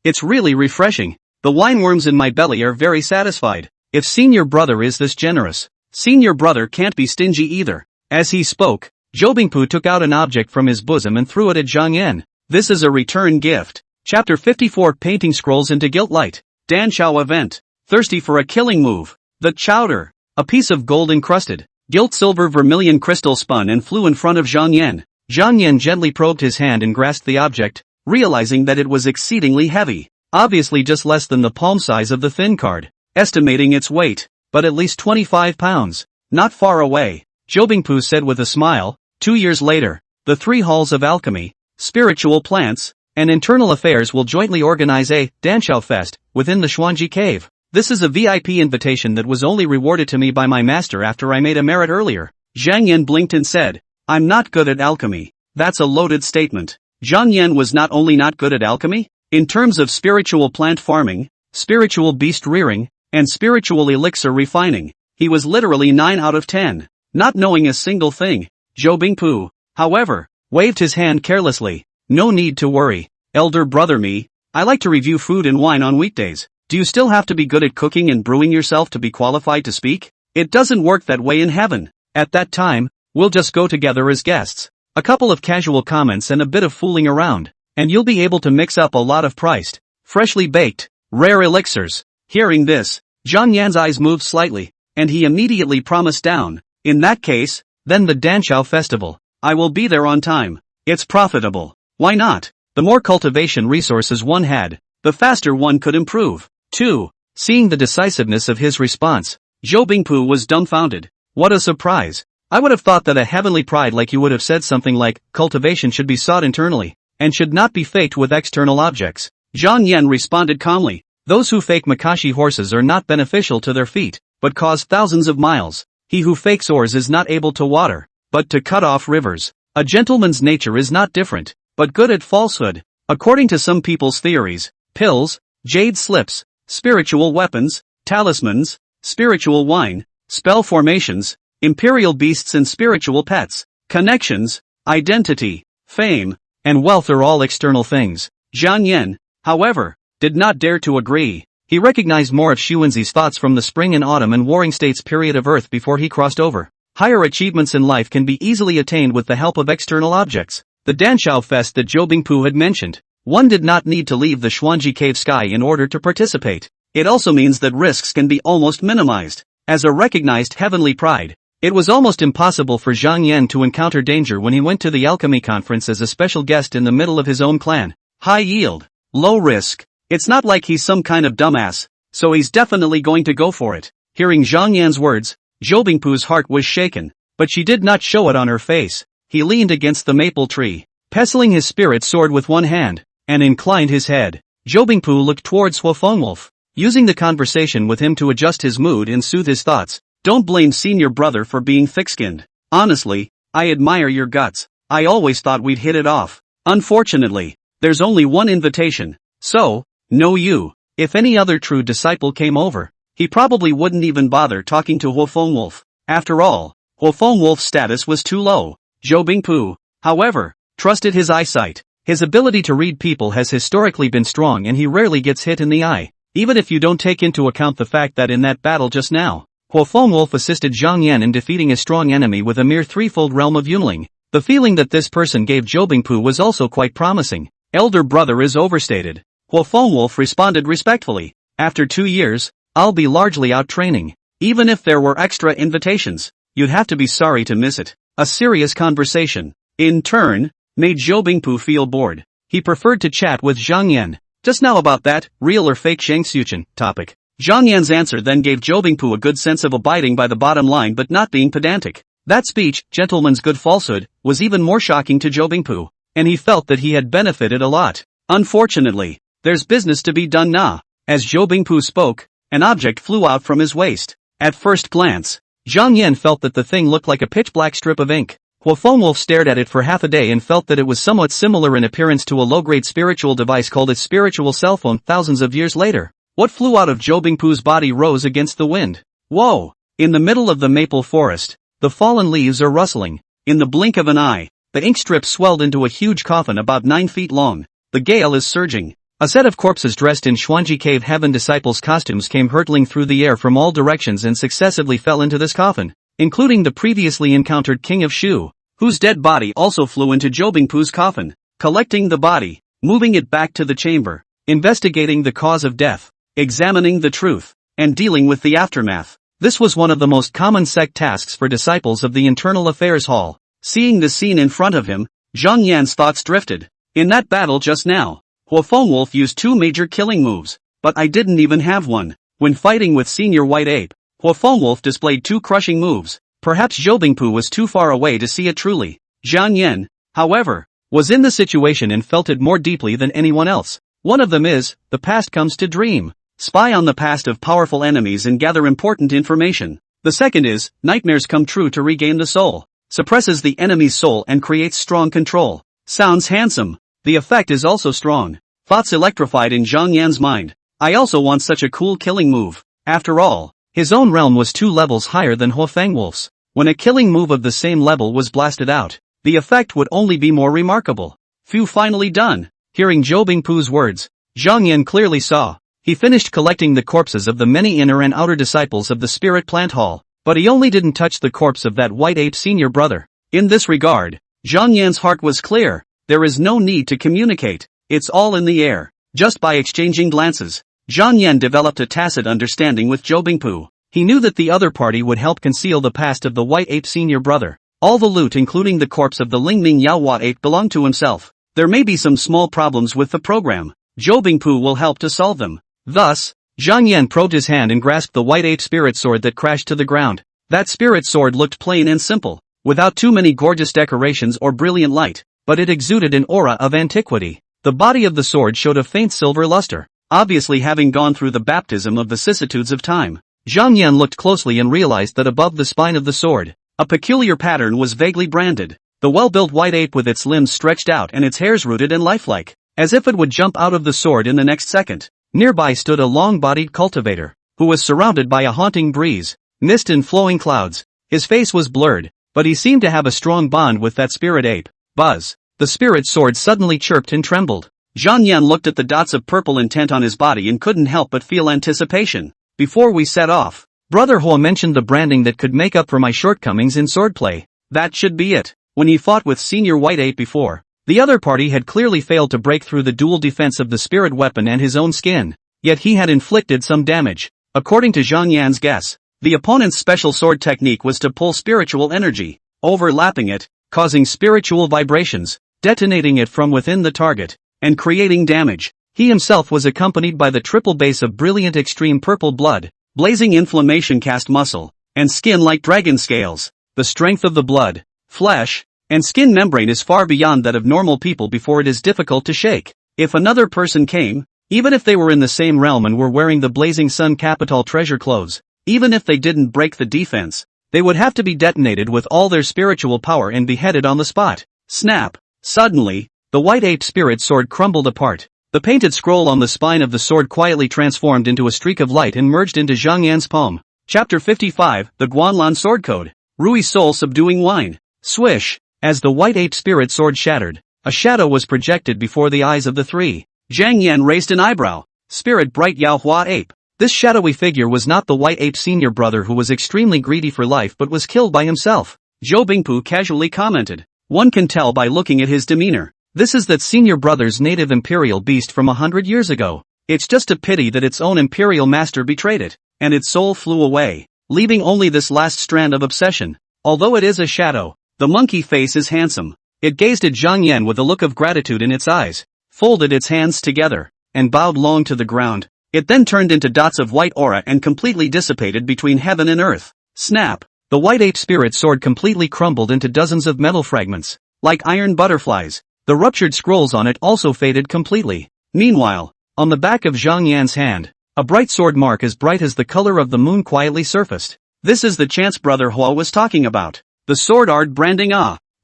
it's really refreshing. The wineworms in my belly are very satisfied. If senior brother is this generous, senior brother can't be stingy either. As he spoke, Zhou Bingpu took out an object from his bosom and threw it at Zhang Yan. This is a return gift. Chapter 54 Painting Scrolls into Gilt Light. Dan Chao event. Thirsty for a killing move. The chowder. A piece of gold encrusted, gilt silver vermilion crystal spun and flew in front of Zhang Yan. Zhang Yan gently probed his hand and grasped the object, realizing that it was exceedingly heavy, obviously just less than the palm size of the thin card, estimating its weight, but at least 25 pounds. Not far away, Zhou Bingpu said with a smile, 2 years later, the three halls of alchemy, spiritual plants, and internal affairs will jointly organize a Danshao Fest within the Xuanji Cave. This is a VIP invitation that was only rewarded to me by my master after I made a merit earlier. Zhang Yan blinked and said, I'm not good at alchemy. That's a loaded statement. Zhang Yan was not only not good at alchemy, in terms of spiritual plant farming, spiritual beast rearing, and spiritual elixir refining, he was literally 9 out of 10. Not knowing a single thing. Zhou Bingpu, however, waved his hand carelessly. No need to worry. Elder brother me, I like to review food and wine on weekdays. Do you still have to be good at cooking and brewing yourself to be qualified to speak? It doesn't work that way in heaven. At that time, we'll just go together as guests. A couple of casual comments and a bit of fooling around, and you'll be able to mix up a lot of priced, freshly baked, rare elixirs. Hearing this, Zhang Yan's eyes moved slightly, and he immediately promised down. In that case, then the Danshao Festival. I will be there on time. It's profitable. Why not? The more cultivation resources one had, the faster one could improve. 2. Seeing the decisiveness of his response, Zhou Bingpu was dumbfounded. What a surprise. I would have thought that a heavenly pride like you would have said something like, cultivation should be sought internally, and should not be faked with external objects. Zhang Yan responded calmly. Those who fake Makashi horses are not beneficial to their feet, but cause thousands of miles. He who fakes ores is not able to water, but to cut off rivers. A gentleman's nature is not different, but good at falsehood. According to some people's theories, pills, jade slips, spiritual weapons, talismans, spiritual wine, spell formations, imperial beasts and spiritual pets, connections, identity, fame, and wealth are all external things. Zhang Yan, however, did not dare to agree. He recognized more of Xuanzi's thoughts from the spring and autumn and warring states period of Earth before he crossed over. Higher achievements in life can be easily attained with the help of external objects. The Danshao Fest that Zhou Bingpu had mentioned, one did not need to leave the Xuanji Cave sky in order to participate. It also means that risks can be almost minimized. As a recognized heavenly pride, it was almost impossible for Zhang Yan to encounter danger when he went to the alchemy conference as a special guest in the middle of his own clan. High yield, low risk. It's not like he's some kind of dumbass, so he's definitely going to go for it. Hearing Zhang Yan's words, Zhou Bingpu's heart was shaken, but she did not show it on her face. He leaned against the maple tree, pestling his spirit sword with one hand, and inclined his head. Zhou Bingpu looked towards Huofengwolf, using the conversation with him to adjust his mood and soothe his thoughts. Don't blame senior brother for being thick-skinned. Honestly, I admire your guts. I always thought we'd hit it off. Unfortunately, there's only one invitation. So, no you. If any other true disciple came over, he probably wouldn't even bother talking to Huofengwolf. After all, Huofengwolf's status was too low. Zhou Bingpu, however, trusted his eyesight. His ability to read people has historically been strong and he rarely gets hit in the eye. Even if you don't take into account the fact that in that battle just now, Huofengwolf assisted Zhang Yan in defeating a strong enemy with a mere threefold realm of Yunling. The feeling that this person gave Zhou Bingpu was also quite promising. Elder brother is overstated. Huofengwolf responded respectfully. After 2 years, I'll be largely out training. Even if there were extra invitations, you'd have to be sorry to miss it. A serious conversation, in turn, made Zhou Bingpu feel bored. He preferred to chat with Zhang Yan. Just now about that, real or fake Shangsuchen, topic. Zhang Yan's answer then gave Zhou Bingpu a good sense of abiding by the bottom line but not being pedantic. That speech, gentleman's good falsehood, was even more shocking to Zhou Bingpu, and he felt that he had benefited a lot. Unfortunately, there's business to be done now. As Zhou Bingpu spoke, an object flew out from his waist. At first glance, Zhang Yan felt that the thing looked like a pitch-black strip of ink. Huofengwolf stared at it for half a day and felt that it was somewhat similar in appearance to a low-grade spiritual device called its spiritual cell phone thousands of years later. What flew out of Zhou Bingpu's body rose against the wind. Whoa! In the middle of the maple forest, the fallen leaves are rustling. In the blink of an eye, the ink strip swelled into a huge coffin about 9 feet long. The gale is surging. A set of corpses dressed in Xuanji Cave Heaven disciples' costumes came hurtling through the air from all directions and successively fell into this coffin, including the previously encountered King of Shu, whose dead body also flew into Zhou Bingpu's coffin. Collecting the body, moving it back to the chamber, investigating the cause of death, examining the truth, and dealing with the aftermath. This was one of the most common sect tasks for disciples of the Internal Affairs Hall. Seeing the scene in front of him, Zhang Yan's thoughts drifted. In that battle just now, Huofengwolf used 2 major killing moves, but I didn't even have one. When fighting with Senior White Ape, Huofengwolf displayed 2 crushing moves. Perhaps Zhou Bingpu was too far away to see it truly. Zhang Yan, however, was in the situation and felt it more deeply than anyone else. One of them is, the past comes to dream. Spy on the past of powerful enemies and gather important information. The second is, nightmares come true to regain the soul. Suppresses the enemy's soul and creates strong control. Sounds handsome. The effect is also strong. Thoughts electrified in Zhang Yan's mind. I also want such a cool killing move. After all, his own realm was 2 levels higher than Huofeng Wolf's. When a killing move of the same level was blasted out, the effect would only be more remarkable. Phew, finally done. Hearing Zhou Bingpu's words, Zhang Yan clearly saw. He finished collecting the corpses of the many inner and outer disciples of the Spirit Plant Hall, but he only didn't touch the corpse of that white ape senior brother. In this regard, Zhang Yan's heart was clear. There is no need to communicate. It's all in the air. Just by exchanging glances, Zhang Yan developed a tacit understanding with Zhou Bingpu. He knew that the other party would help conceal the past of the white ape senior brother. All the loot including the corpse of the Lingming Yaohua ape belonged to himself. There may be some small problems with the program. Zhou Bingpu will help to solve them. Thus, Zhang Yan probed his hand and grasped the white ape spirit sword that crashed to the ground. That spirit sword looked plain and simple, without too many gorgeous decorations or brilliant light, but it exuded an aura of antiquity. The body of the sword showed a faint silver luster, obviously having gone through the baptism of vicissitudes of time. Zhang Yan looked closely and realized that above the spine of the sword, a peculiar pattern was vaguely branded. The well-built white ape with its limbs stretched out and its hairs rooted and lifelike, as if it would jump out of the sword in the next second. Nearby stood a long-bodied cultivator, who was surrounded by a haunting breeze, mist and flowing clouds. His face was blurred, but he seemed to have a strong bond with that spirit ape. Buzz! The spirit sword suddenly chirped and trembled. Zhang Yan looked at the dots of purple intent on his body and couldn't help but feel anticipation. Before we set off, Brother Hua mentioned the branding that could make up for my shortcomings in swordplay. That should be it. When he fought with Senior White Ape before, the other party had clearly failed to break through the dual defense of the spirit weapon and his own skin, yet he had inflicted some damage. According to Zhang Yan's guess, the opponent's special sword technique was to pull spiritual energy, overlapping it, causing spiritual vibrations, detonating it from within the target, and creating damage. He himself was accompanied by the triple base of brilliant extreme purple blood, blazing inflammation cast muscle, and skin like dragon scales. The strength of the blood, flesh, and skin membrane is far beyond that of normal people before it is difficult to shake. If another person came, even if they were in the same realm and were wearing the Blazing Sun Capital treasure clothes, even if they didn't break the defense, they would have to be detonated with all their spiritual power and beheaded on the spot. Snap! Suddenly, the white ape spirit sword crumbled apart. The painted scroll on the spine of the sword quietly transformed into a streak of light and merged into Zhang Yan's palm. Chapter 55, The Guanlan Sword Code. Rui's soul subduing wine. Swish! As the white ape spirit sword shattered, a shadow was projected before the eyes of the three. Zhang Yan raised an eyebrow. Spirit bright Yaohua ape. This shadowy figure was not the white ape senior brother who was extremely greedy for life but was killed by himself. Zhou Bingpu casually commented. One can tell by looking at his demeanor. This is that senior brother's native imperial beast from 100 years ago. It's just a pity that its own imperial master betrayed it, and its soul flew away, leaving only this last strand of obsession. Although it is a shadow, the monkey face is handsome. It gazed at Zhang Yan with a look of gratitude in its eyes, folded its hands together, and bowed long to the ground. It then turned into dots of white aura and completely dissipated between heaven and earth. Snap! The white ape spirit sword completely crumbled into dozens of metal fragments, like iron butterflies. The ruptured scrolls on it also faded completely. Meanwhile, on the back of Zhang Yan's hand, a bright sword mark as bright as the color of the moon quietly surfaced. This is the chance Brother Hua was talking about. The sword art branding.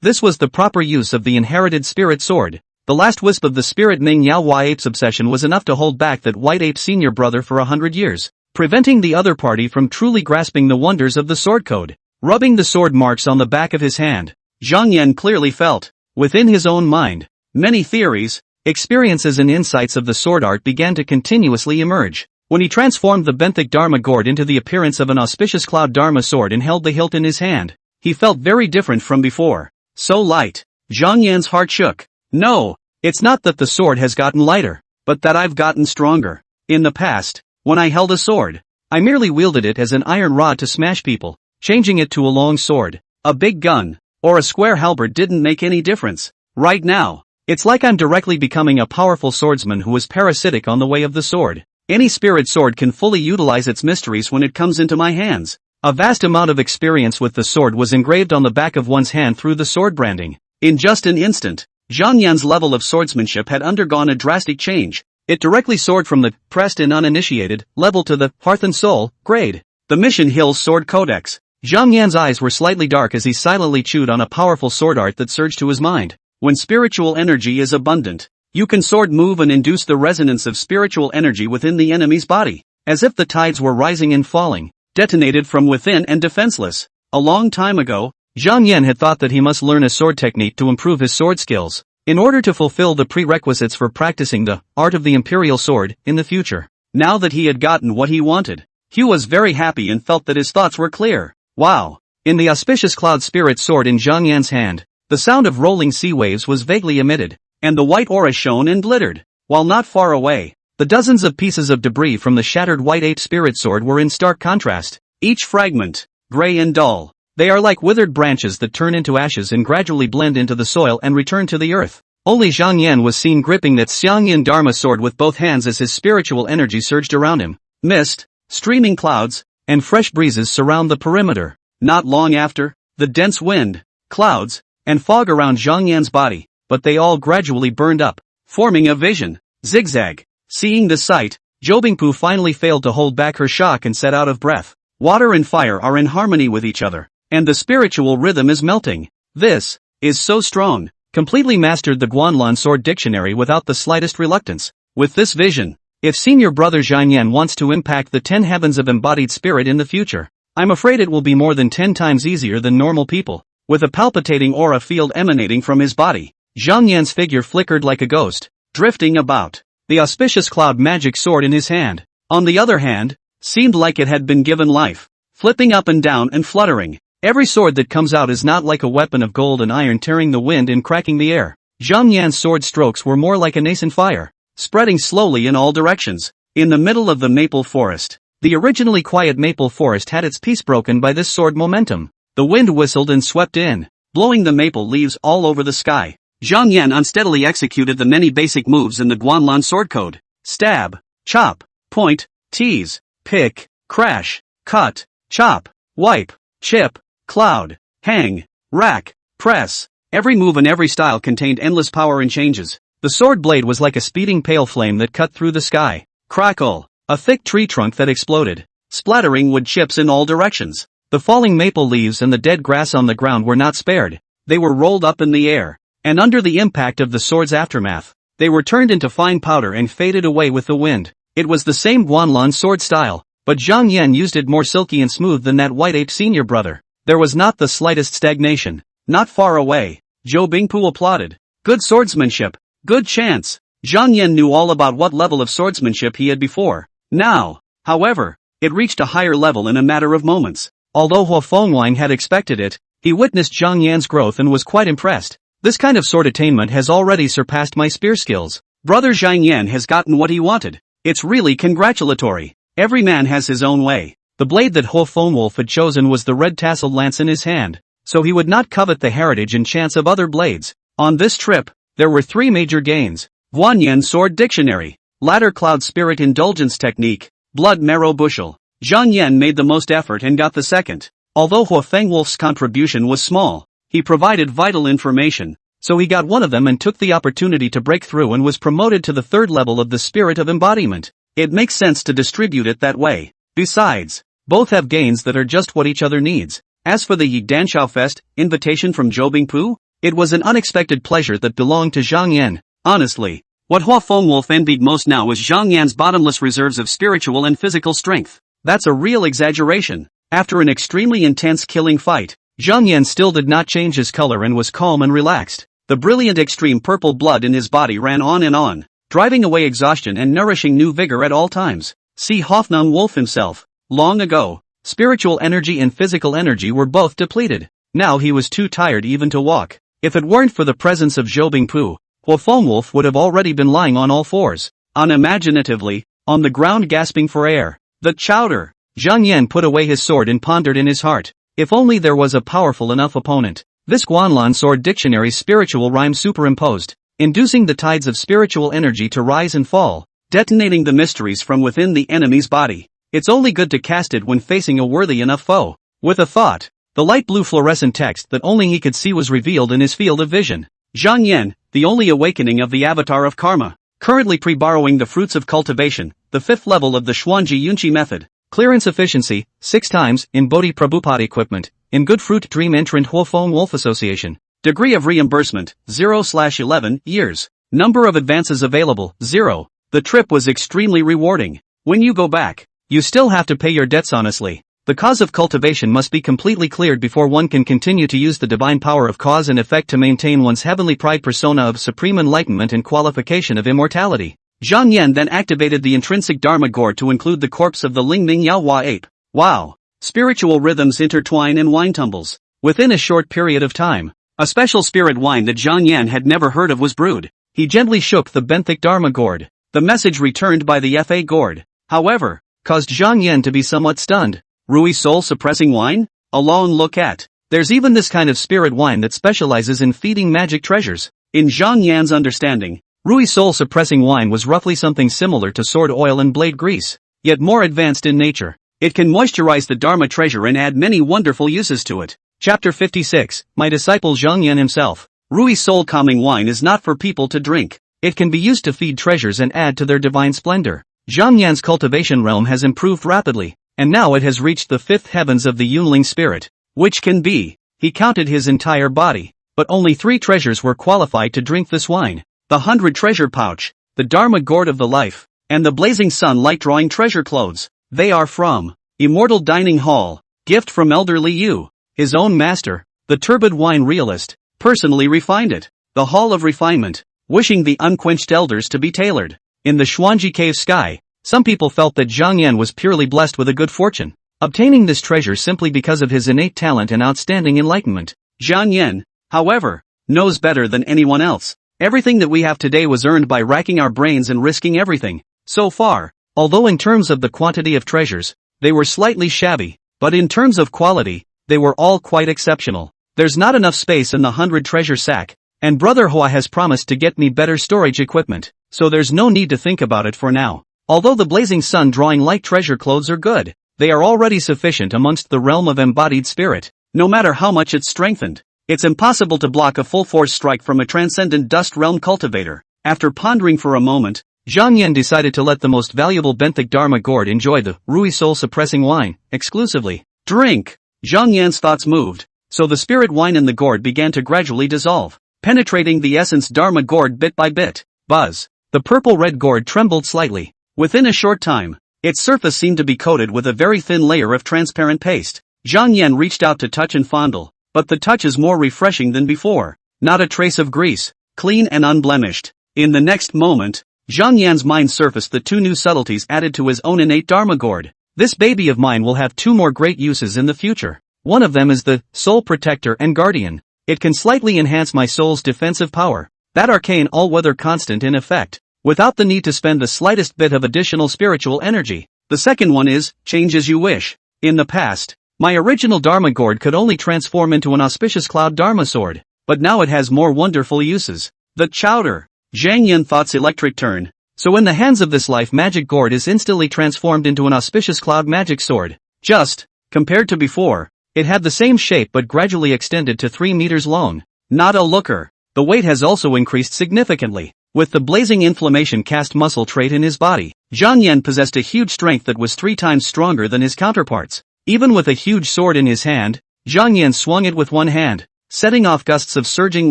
This was the proper use of the inherited spirit sword. The last wisp of the spirit Ming Yaohua ape's obsession was enough to hold back that white ape senior brother for 100 years, preventing the other party from truly grasping the wonders of the sword code. Rubbing the sword marks on the back of his hand, Zhang Yan clearly felt, within his own mind, many theories, experiences and insights of the sword art began to continuously emerge. When he transformed the benthic Dharma gourd into the appearance of an auspicious cloud Dharma sword and held the hilt in his hand, he felt very different from before. So light. Zhang Yan's heart shook. No, it's not that the sword has gotten lighter, but that I've gotten stronger. In the past, when I held a sword, I merely wielded it as an iron rod to smash people. Changing it to a long sword, a big gun, or a square halberd didn't make any difference. Right now, it's like I'm directly becoming a powerful swordsman who is parasitic on the way of the sword. Any spirit sword can fully utilize its mysteries when it comes into my hands. A vast amount of experience with the sword was engraved on the back of one's hand through the sword branding. In just an instant, Zhang Yan's level of swordsmanship had undergone a drastic change. It directly soared from the pressed and uninitiated level to the hearth and soul grade. The Mission Hills Sword Codex. Zhang Yan's eyes were slightly dark as he silently chewed on a powerful sword art that surged to his mind. When spiritual energy is abundant, you can sword move and induce the resonance of spiritual energy within the enemy's body, as if the tides were rising and falling, detonated from within and defenseless. A long time ago, Zhang Yan had thought that he must learn a sword technique to improve his sword skills, in order to fulfill the prerequisites for practicing the art of the imperial sword in the future. Now that he had gotten what he wanted, Hugh was very happy and felt that his thoughts were clear. Wow! In the auspicious cloud spirit sword in Zhang Yan's hand, the sound of rolling sea waves was vaguely emitted, and the white aura shone and glittered. While not far away, the dozens of pieces of debris from the shattered white ape spirit sword were in stark contrast, each fragment, gray and dull. They are like withered branches that turn into ashes and gradually blend into the soil and return to the earth. Only Zhang Yan was seen gripping that Xiangyin Dharma sword with both hands as his spiritual energy surged around him. Mist, streaming clouds, and fresh breezes surround the perimeter. Not long after, the dense wind, clouds, and fog around Zhang Yan's body, but they all gradually burned up, forming a vision. Zigzag. Seeing the sight, Zhou Bingpu finally failed to hold back her shock and set out of breath. Water and fire are in harmony with each other, and the spiritual rhythm is melting. This is so strong. Completely mastered the Guanlan sword dictionary without the slightest reluctance. With this vision, if senior brother Zhang Yan wants to impact the 10 heavens of embodied spirit in the future, I'm afraid it will be more than 10 times easier than normal people. With a palpitating aura field emanating from his body, Zhang Yan's figure flickered like a ghost, drifting about. The auspicious cloud magic sword in his hand, on the other hand, seemed like it had been given life, flipping up and down and fluttering. Every sword that comes out is not like a weapon of gold and iron tearing the wind and cracking the air. Zhang Yan's sword strokes were more like a nascent fire, spreading slowly in all directions. In the middle of the maple forest, the originally quiet maple forest had its peace broken by this sword momentum. The wind whistled and swept in, blowing the maple leaves all over the sky. Zhang Yan unsteadily executed the many basic moves in the Guanlan sword code. Stab, chop, point, tease, pick, crash, cut, chop, wipe, chip, cloud, hang, rack, press. Every move and every style contained endless power and changes. The sword blade was like a speeding pale flame that cut through the sky. Crackle, a thick tree trunk that exploded, splattering wood chips in all directions. The falling maple leaves and the dead grass on the ground were not spared. They were rolled up in the air, and under the impact of the sword's aftermath, they were turned into fine powder and faded away with the wind. It was the same Guanlan sword style, but Zhang Yan used it more silky and smooth than that white ape senior brother. There was not the slightest stagnation. Not far away, Zhou Bingpu applauded. Good swordsmanship. Good chance. Zhang Yan knew all about what level of swordsmanship he had before. Now, however, it reached a higher level in a matter of moments. Although Hua Fengwang had expected it, he witnessed Zhang Yan's growth and was quite impressed. This kind of sword attainment has already surpassed my spear skills. Brother Zhang Yan has gotten what he wanted. It's really congratulatory. Every man has his own way. The blade that Hua Fengwolf had chosen was the red tasseled lance in his hand, so he would not covet the heritage and chance of other blades. On this trip, there were 3 major gains. Guanyan Sword Dictionary, Ladder Cloud Spirit Indulgence Technique, Blood Marrow Bushel. Zhang Yan made the most effort and got the second. Although Hua Fengwolf's contribution was small, he provided vital information, so he got one of them and took the opportunity to break through and was promoted to the 3rd level of the spirit of embodiment. It makes sense to distribute it that way. Besides, both have gains that are just what each other needs. As for the Yi Danshao Fest invitation from Zhou Bingpu, it was an unexpected pleasure that belonged to Zhang Yan. Honestly, what Hua Fengwolf envied most now was Zhang Yan's bottomless reserves of spiritual and physical strength. That's a real exaggeration. After an extremely intense killing fight, Zhang Yan still did not change his color and was calm and relaxed. The brilliant extreme purple blood in his body ran on, driving away exhaustion and nourishing new vigor at all times. See Hoffnung Wolf himself. Long ago, spiritual energy and physical energy were both depleted. Now he was too tired even to walk. If it weren't for the presence of Zhou Bingpu, Hua Fengwolf would have already been lying on all fours, unimaginatively, on the ground gasping for air. The chowder! Zhang Yan put away his sword and pondered in his heart. If only there was a powerful enough opponent. This Guanlan Sword Dictionary's spiritual rhyme superimposed, inducing the tides of spiritual energy to rise and fall, detonating the mysteries from within the enemy's body. It's only good to cast it when facing a worthy enough foe. With a thought, The light blue fluorescent text that only he could see was revealed in his field of vision. Zhang Yan, the only awakening of the avatar of karma. Currently pre-borrowing the fruits of cultivation, the 5th level of the Xuanji Yunqi method. Clearance efficiency, 6 times, in Bodhi Prabhupada equipment, in Good Fruit Dream Entrant Huofeng Wolf Association. Degree of reimbursement, 0/11 years. Number of advances available, 0. The trip was extremely rewarding. When you go back, you still have to pay your debts honestly. The cause of cultivation must be completely cleared before one can continue to use the divine power of cause and effect to maintain one's heavenly pride persona of supreme enlightenment and qualification of immortality. Zhang Yan then activated the intrinsic Dharma gourd to include the corpse of the Lingming Yaohua ape. Wow! Spiritual rhythms intertwine in wine tumbles. Within a short period of time, a special spirit wine that Zhang Yan had never heard of was brewed. He gently shook the benthic Dharma gourd. The message returned by the Fa gourd, however, caused Zhang Yan to be somewhat stunned. Rui soul-suppressing wine? Alone look at. There's even this kind of spirit wine that specializes in feeding magic treasures. In Zhang Yan's understanding, Rui soul-suppressing wine was roughly something similar to sword oil and blade grease, yet more advanced in nature. It can moisturize the Dharma treasure and add many wonderful uses to it. Chapter 56, My disciple Zhang Yan himself. Rui soul-calming wine is not for people to drink. It can be used to feed treasures and add to their divine splendor. Zhang Yan's cultivation realm has improved rapidly, and now it has reached the 5th heavens of the Yunling spirit. Which can be. He counted his entire body, but only 3 treasures were qualified to drink this wine. The 100 treasure pouch, the Dharma gourd of the life, and the blazing sun light drawing treasure clothes. They are from Immortal Dining Hall, gift from elderly Yu, his own master, the turbid wine realist, personally refined it. The Hall of Refinement, wishing the unquenched elders to be tailored. In the Xuanji cave sky, some people felt that Zhang Yan was purely blessed with a good fortune, obtaining this treasure simply because of his innate talent and outstanding enlightenment. Zhang Yan, however, knows better than anyone else. Everything that we have today was earned by racking our brains and risking everything. So far, although in terms of the quantity of treasures, they were slightly shabby, but in terms of quality, they were all quite exceptional. There's not enough space in the 100 treasure sack, and Brother Hua has promised to get me better storage equipment, so there's no need to think about it for now. Although the blazing sun drawing light treasure clothes are good, they are already sufficient amongst the realm of embodied spirit. No matter how much it's strengthened, it's impossible to block a full force strike from a transcendent dust realm cultivator. After pondering for a moment, Zhang Yan decided to let the most valuable benthic Dharma gourd enjoy the Rui soul suppressing wine, exclusively. Drink! Zhang Yan's thoughts moved, so the spirit wine in the gourd began to gradually dissolve, penetrating the essence Dharma gourd bit by bit. Buzz! The purple-red gourd trembled slightly. Within a short time, its surface seemed to be coated with a very thin layer of transparent paste. Zhang Yan reached out to touch and fondle, but the touch is more refreshing than before. Not a trace of grease, clean and unblemished. In the next moment, Zhang Yan's mind surfaced the 2 new subtleties added to his own innate Dharma gourd. This baby of mine will have 2 more great uses in the future. One of them is the soul protector and guardian. It can slightly enhance my soul's defensive power. That arcane all-weather constant in effect, without the need to spend the slightest bit of additional spiritual energy. The second one is, change as you wish. In the past, my original Dharma gourd could only transform into an auspicious cloud Dharma sword, but now it has more wonderful uses. The chowder. Zhang Yan thought's electric turn. So in the hands of this life magic gourd is instantly transformed into an auspicious cloud magic sword. Just, compared to before, it had the same shape but gradually extended to 3 meters long. Not a looker. The weight has also increased significantly. With the blazing inflammation cast muscle trait in his body, Zhang Yan possessed a huge strength that was 3 times stronger than his counterparts. Even with a huge sword in his hand, Zhang Yan swung it with one hand, setting off gusts of surging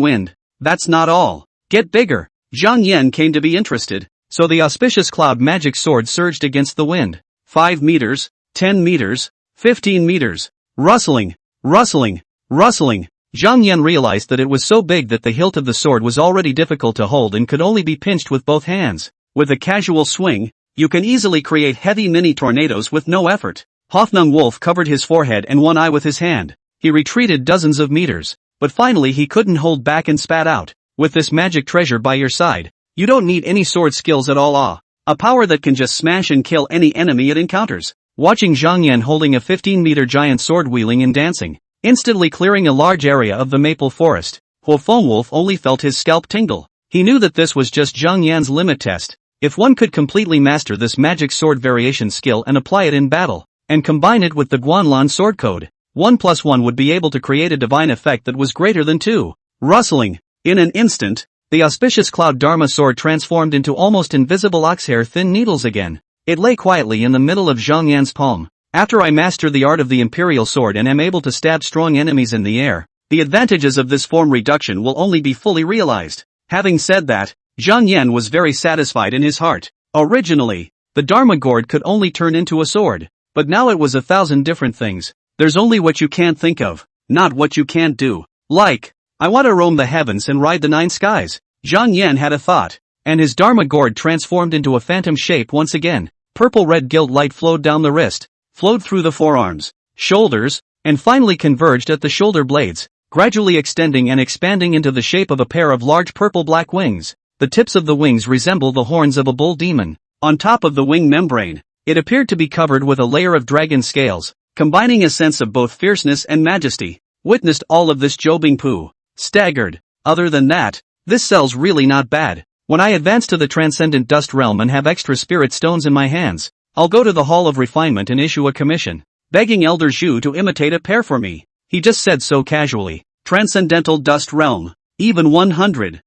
wind. That's not all. Get bigger. Zhang Yan came to be interested, so the auspicious cloud magic sword surged against the wind. 5 meters, 10 meters, 15 meters. Rustling, rustling, rustling. Zhang Yan realized that it was so big that the hilt of the sword was already difficult to hold and could only be pinched with both hands. With a casual swing, you can easily create heavy mini tornadoes with no effort. Hoffnung Wolf covered his forehead and one eye with his hand. He retreated dozens of meters, but finally he couldn't hold back and spat out. With this magic treasure by your side, you don't need any sword skills at all. A power that can just smash and kill any enemy it encounters. Watching Zhang Yan holding a 15-meter giant sword wheeling and dancing, instantly clearing a large area of the maple forest, Huofeng Wolf only felt his scalp tingle. He knew that this was just Zhang Yan's limit test. If one could completely master this magic sword variation skill and apply it in battle, and combine it with the Guanlan sword code, 1 plus 1 would be able to create a divine effect that was greater than 2. Rustling. In an instant, the auspicious cloud Dharma sword transformed into almost invisible oxhair thin needles again. It lay quietly in the middle of Zhang Yan's palm. After I master the art of the imperial sword and am able to stab strong enemies in the air, the advantages of this form reduction will only be fully realized. Having said that, Zhang Yan was very satisfied in his heart. Originally, the Dharma gourd could only turn into a sword, but now it was 1,000 different things. There's only what you can't think of, not what you can't do. Like, I want to roam the heavens and ride the 9 skies. Zhang Yan had a thought, and his Dharma gourd transformed into a phantom shape once again. Purple-red gilt light flowed down the wrist, flowed through the forearms, shoulders, and finally converged at the shoulder blades, gradually extending and expanding into the shape of a pair of large purple-black wings. The tips of the wings resemble the horns of a bull demon. On top of the wing membrane, it appeared to be covered with a layer of dragon scales, combining a sense of both fierceness and majesty. Witnessed all of this, Zhou Bingpu staggered. Other than that, this cell's really not bad. When I advance to the transcendent dust realm and have extra spirit stones in my hands, I'll go to the Hall of Refinement and issue a commission, begging Elder Zhu to imitate a pair for me. He just said so casually. Transcendental Dust Realm. Even 100,000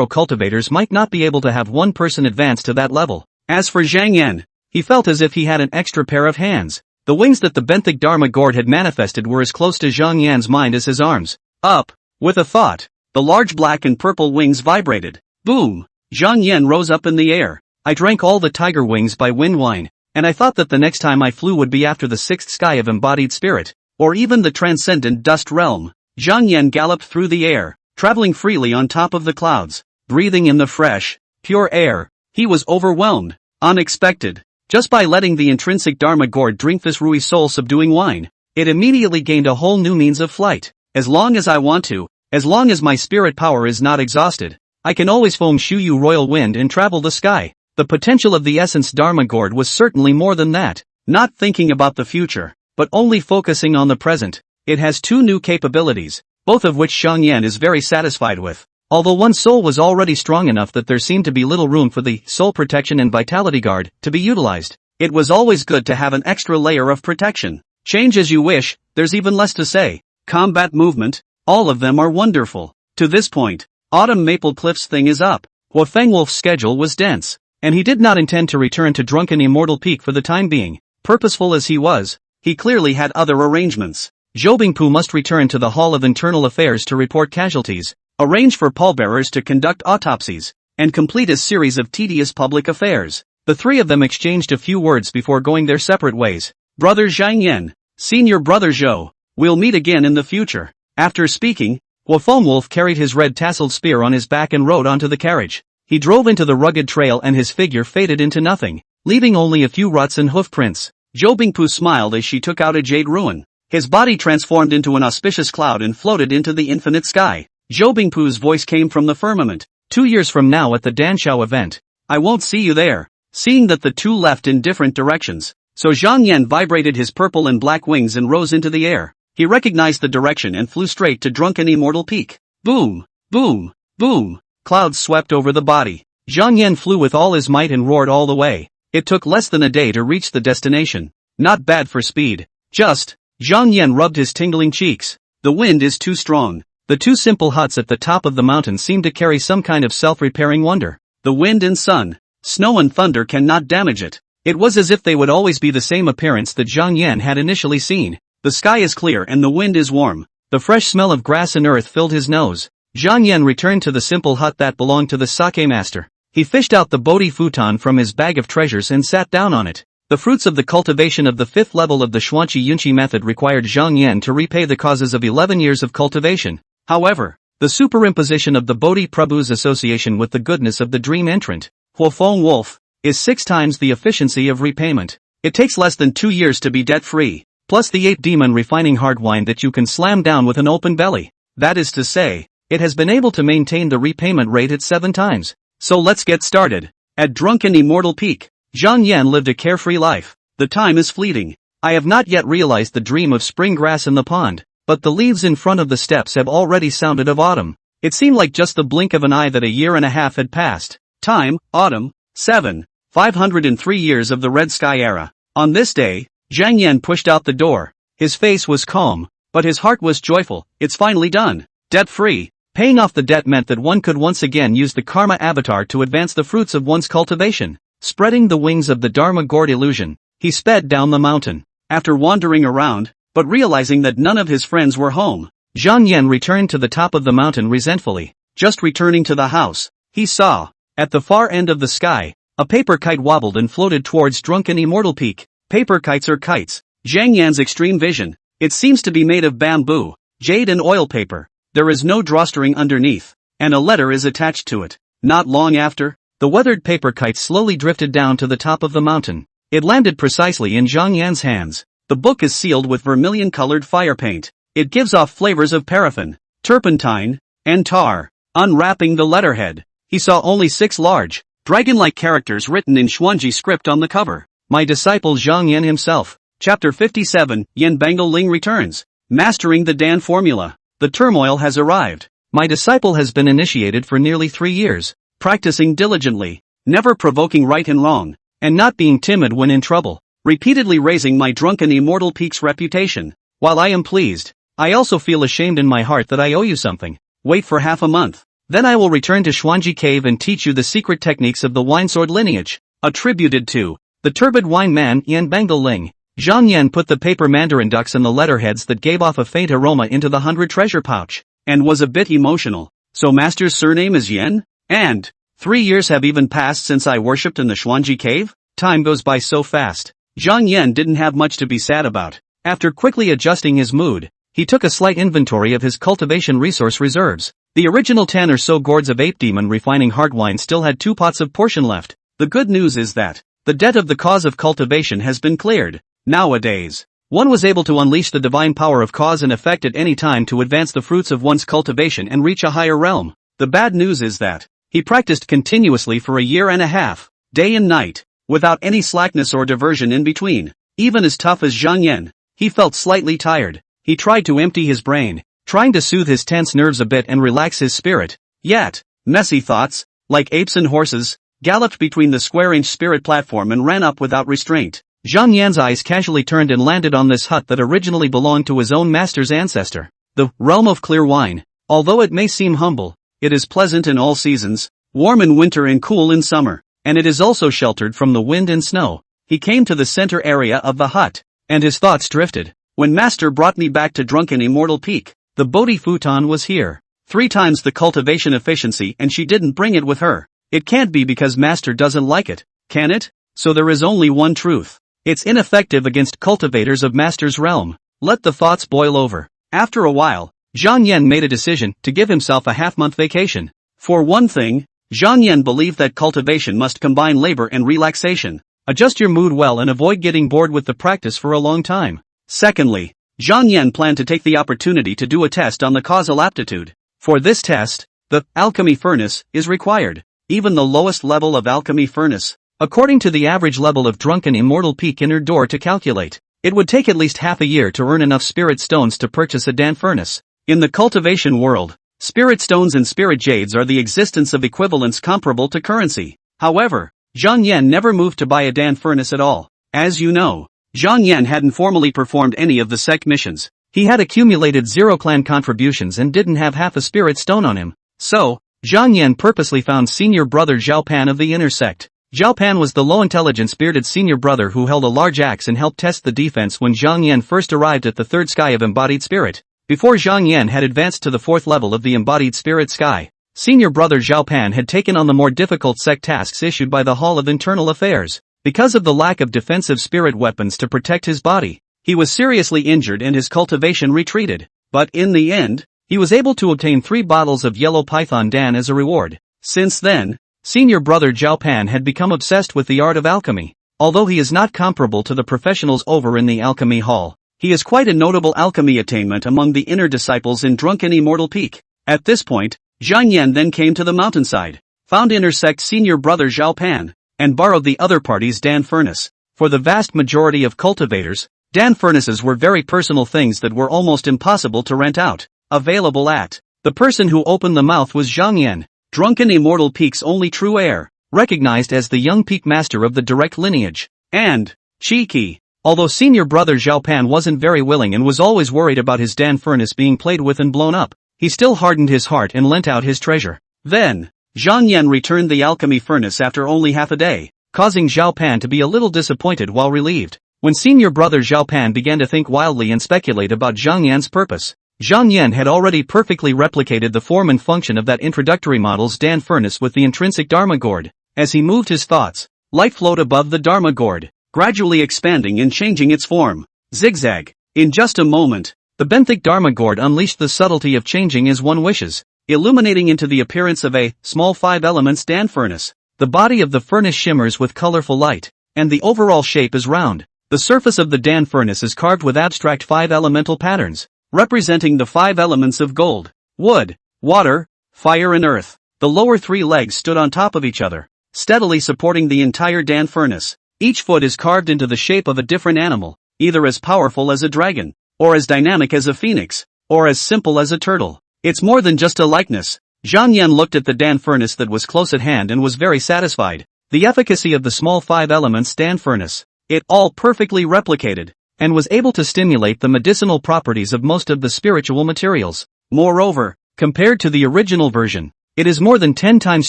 cultivators might not be able to have one person advance to that level. As for Zhang Yan, he felt as if he had an extra pair of hands. The wings that the benthic Dharma gourd had manifested were as close to Zhang Yan's mind as his arms. Up. With a thought, the large black and purple wings vibrated. Boom! Zhang Yan rose up in the air. I drank all the tiger wings by wind wine, and I thought that the next time I flew would be after the 6th sky of embodied spirit, or even the transcendent dust realm. Zhang Yan galloped through the air, traveling freely on top of the clouds, breathing in the fresh, pure air. He was overwhelmed. Unexpected. Just by letting the intrinsic Dharma gourd drink this Rui soul-subduing wine, it immediately gained a whole new means of flight. As long as I want to, as long as my spirit power is not exhausted, I can always foam Shuyu royal wind and travel the sky. The potential of the essence Dharma gourd was certainly more than that. Not thinking about the future, but only focusing on the present, it has 2 new capabilities, both of which Zhang Yan is very satisfied with. Although one soul was already strong enough that there seemed to be little room for the soul protection and vitality guard to be utilized, it was always good to have an extra layer of protection. Change as you wish, there's even less to say. Combat movement, all of them are wonderful. To this point, Autumn Maple Cliff's thing is up. Huafeng Wolf's schedule was dense, and he did not intend to return to Drunken Immortal Peak for the time being. Purposeful as he was, he clearly had other arrangements. Zhou Bingpu must return to the Hall of Internal Affairs to report casualties, arrange for pallbearers to conduct autopsies, and complete a series of tedious public affairs. The 3 of them exchanged a few words before going their separate ways. Brother Zhang Yan, Senior Brother Zhou, we'll meet again in the future. After speaking, Huafeng Wolf carried his red tasseled spear on his back and rode onto the carriage. He drove into the rugged trail and his figure faded into nothing, leaving only a few ruts and hoof prints. Zhou Bingpu smiled as she took out a jade ruin. His body transformed into an auspicious cloud and floated into the infinite sky. Zhou Bingpu's voice came from the firmament. 2 years from now at the Danshao event, I won't see you there. Seeing that the 2 left in different directions, so Zhang Yan vibrated his purple and black wings and rose into the air. He recognized the direction and flew straight to Drunken Immortal Peak. Boom! Boom! Boom! Clouds swept over the body. Zhang Yan flew with all his might and roared all the way. It took less than a day to reach the destination. Not bad for speed. Just, Zhang Yan rubbed his tingling cheeks. The wind is too strong. The 2 simple huts at the top of the mountain seemed to carry some kind of self-repairing wonder. The wind and sun, snow and thunder cannot damage it. It was as if they would always be the same appearance that Zhang Yan had initially seen. The sky is clear and the wind is warm. The fresh smell of grass and earth filled his nose. Zhang Yan returned to the simple hut that belonged to the sake master. He fished out the Bodhi futon from his bag of treasures and sat down on it. The fruits of the cultivation of the 5th level of the Xuanqi Yunqi method required Zhang Yan to repay the causes of 11 years of cultivation. However, the superimposition of the Bodhi Prabhu's association with the goodness of the dream entrant, Huafeng Wolf, is 6 times the efficiency of repayment. It takes less than 2 years to be debt-free, plus the 8 demon refining hard wine that you can slam down with an open belly. That is to say, it has been able to maintain the repayment rate at 7 times. So let's get started. At Drunken Immortal Peak, Zhang Yan lived a carefree life. The time is fleeting. I have not yet realized the dream of spring grass in the pond, but the leaves in front of the steps have already sounded of autumn. It seemed like just the blink of an eye that a year and a half had passed. Time, autumn, 503 years of the Red Sky era. On this day, Zhang Yan pushed out the door. His face was calm, but his heart was joyful. It's finally done. Debt-free. Paying off the debt meant that one could once again use the karma avatar to advance the fruits of one's cultivation. Spreading the wings of the Dharma gourd illusion, he sped down the mountain. After wandering around, but realizing that none of his friends were home, Zhang Yan returned to the top of the mountain resentfully. Just returning to the house, he saw, at the far end of the sky, a paper kite wobbled and floated towards Drunken Immortal Peak. Paper kites are kites. Zhang Yan's extreme vision. It seems to be made of bamboo, jade and oil paper. There is no drawstring underneath, and a letter is attached to it. Not long after, the weathered paper kite slowly drifted down to the top of the mountain. It landed precisely in Zhang Yan's hands. The book is sealed with vermilion-colored fire paint. It gives off flavors of paraffin, turpentine, and tar. Unwrapping the letterhead, he saw only 6 large, dragon-like characters written in Xuanji script on the cover. My disciple Zhang Yan himself. Chapter 57, Yan Bangle Ling returns. Mastering the Dan formula. The turmoil has arrived. My disciple has been initiated for nearly 3 years, practicing diligently, never provoking right and wrong, and not being timid when in trouble, repeatedly raising my Drunken Immortal Peak's reputation. While I am pleased, I also feel ashamed in my heart that I owe you something. Wait for half a month. Then I will return to Xuanji Cave and teach you the secret techniques of the Winesword lineage. Attributed to the turbid wine man Yan Bangle Ling. Zhang Yan put the paper mandarin ducks and the letterheads that gave off a faint aroma into the 100 treasure pouch, and was a bit emotional. So master's surname is Yan? And 3 years have even passed since I worshipped in the Xuanji Cave? Time goes by so fast. Zhang Yan didn't have much to be sad about. After quickly adjusting his mood, he took a slight inventory of his cultivation resource reserves. The original 10 or so gourds of Ape Demon refining heart wine still had 2 pots of portion left. The good news is that the debt of the cause of cultivation has been cleared. Nowadays, one was able to unleash the divine power of cause and effect at any time to advance the fruits of one's cultivation and reach a higher realm. The bad news is that he practiced continuously for a year and a half, day and night, without any slackness or diversion in between. Even as tough as Zhang Yan, he felt slightly tired. He tried to empty his brain, trying to soothe his tense nerves a bit and relax his spirit. Yet, messy thoughts, like apes and horses, galloped between the square-inch spirit platform and ran up without restraint. Zhang Yan's eyes casually turned and landed on this hut that originally belonged to his own master's ancestor. The realm of clear wine. Although it may seem humble, it is pleasant in all seasons, warm in winter and cool in summer, and it is also sheltered from the wind and snow. He came to the center area of the hut, and his thoughts drifted. When master brought me back to Drunken Immortal Peak, the Bodhi futon was here. 3 times the cultivation efficiency and she didn't bring it with her. It can't be because master doesn't like it, can it? So there is only one truth. It's ineffective against cultivators of master's realm. Let the thoughts boil over. After a while, Zhang Yan made a decision to give himself a half-month vacation. For one thing, Zhang Yan believed that cultivation must combine labor and relaxation. Adjust your mood well and avoid getting bored with the practice for a long time. Secondly, Zhang Yan planned to take the opportunity to do a test on the causal aptitude. For this test, the alchemy furnace is required. Even the lowest level of alchemy furnace, according to the average level of Drunken Immortal Peak inner door to calculate, it would take at least half a year to earn enough spirit stones to purchase a Dan furnace. In the cultivation world, spirit stones and spirit jades are the existence of equivalents comparable to currency. However, Zhang Yan never moved to buy a Dan furnace at all. As you know, Zhang Yan hadn't formally performed any of the sect missions. He had accumulated 0 clan contributions and didn't have half a spirit stone on him. So, Zhang Yan purposely found senior brother Zhao Pan of the inner sect. Zhao Pan was the low-intelligence bearded senior brother who held a large axe and helped test the defense when Zhang Yan first arrived at the 3rd sky of embodied spirit. Before Zhang Yan had advanced to the 4th level of the embodied spirit sky, senior brother Zhao Pan had taken on the more difficult sect tasks issued by the Hall of Internal Affairs. Because of the lack of defensive spirit weapons to protect his body, he was seriously injured and his cultivation retreated. But in the end, he was able to obtain 3 bottles of yellow python Dan as a reward. Since then, senior brother Zhao Pan had become obsessed with the art of alchemy. Although he is not comparable to the professionals over in the alchemy hall, he is quite a notable alchemy attainment among the inner disciples in Drunken Immortal Peak. At this point, Zhang Yan then came to the mountainside, found inner sect senior brother Zhao Pan, and borrowed the other party's Dan furnace. For the vast majority of cultivators, Dan furnaces were very personal things that were almost impossible to rent out. Available at the person who opened the mouth was Zhang Yan, Drunken Immortal Peak's only true heir, recognized as the young peak master of the direct lineage. And cheeky, Although senior brother Zhao Pan wasn't very willing and was always worried about his Dan furnace being played with and blown up, he still hardened his heart and lent out his treasure. Then, Zhang Yan returned the alchemy furnace after only half a day, causing Zhao Pan to be a little disappointed while relieved. When senior brother Zhao Pan began to think wildly and speculate about Zhang Yan's purpose, Zhang Yan had already perfectly replicated the form and function of that introductory model's Dan furnace with the intrinsic Dharma gourd. As he moved his thoughts, light flowed above the Dharma gourd, gradually expanding and changing its form. Zigzag. In just a moment, the benthic Dharma gourd unleashed the subtlety of changing as one wishes, illuminating into the appearance of a small 5 elements Dan furnace. The body of the furnace shimmers with colorful light, and the overall shape is round. The surface of the Dan furnace is carved with abstract 5 elemental patterns, representing the 5 elements of gold, wood, water, fire and earth. The lower 3 legs stood on top of each other, steadily supporting the entire Dan furnace. Each foot is carved into the shape of a different animal, either as powerful as a dragon, or as dynamic as a phoenix, or as simple as a turtle. It's more than just a likeness. Zhang Yan looked at the Dan furnace that was close at hand and was very satisfied. The efficacy of the small 5 elements Dan furnace, it all perfectly replicated, and was able to stimulate the medicinal properties of most of the spiritual materials. Moreover, compared to the original version, it is more than 10 times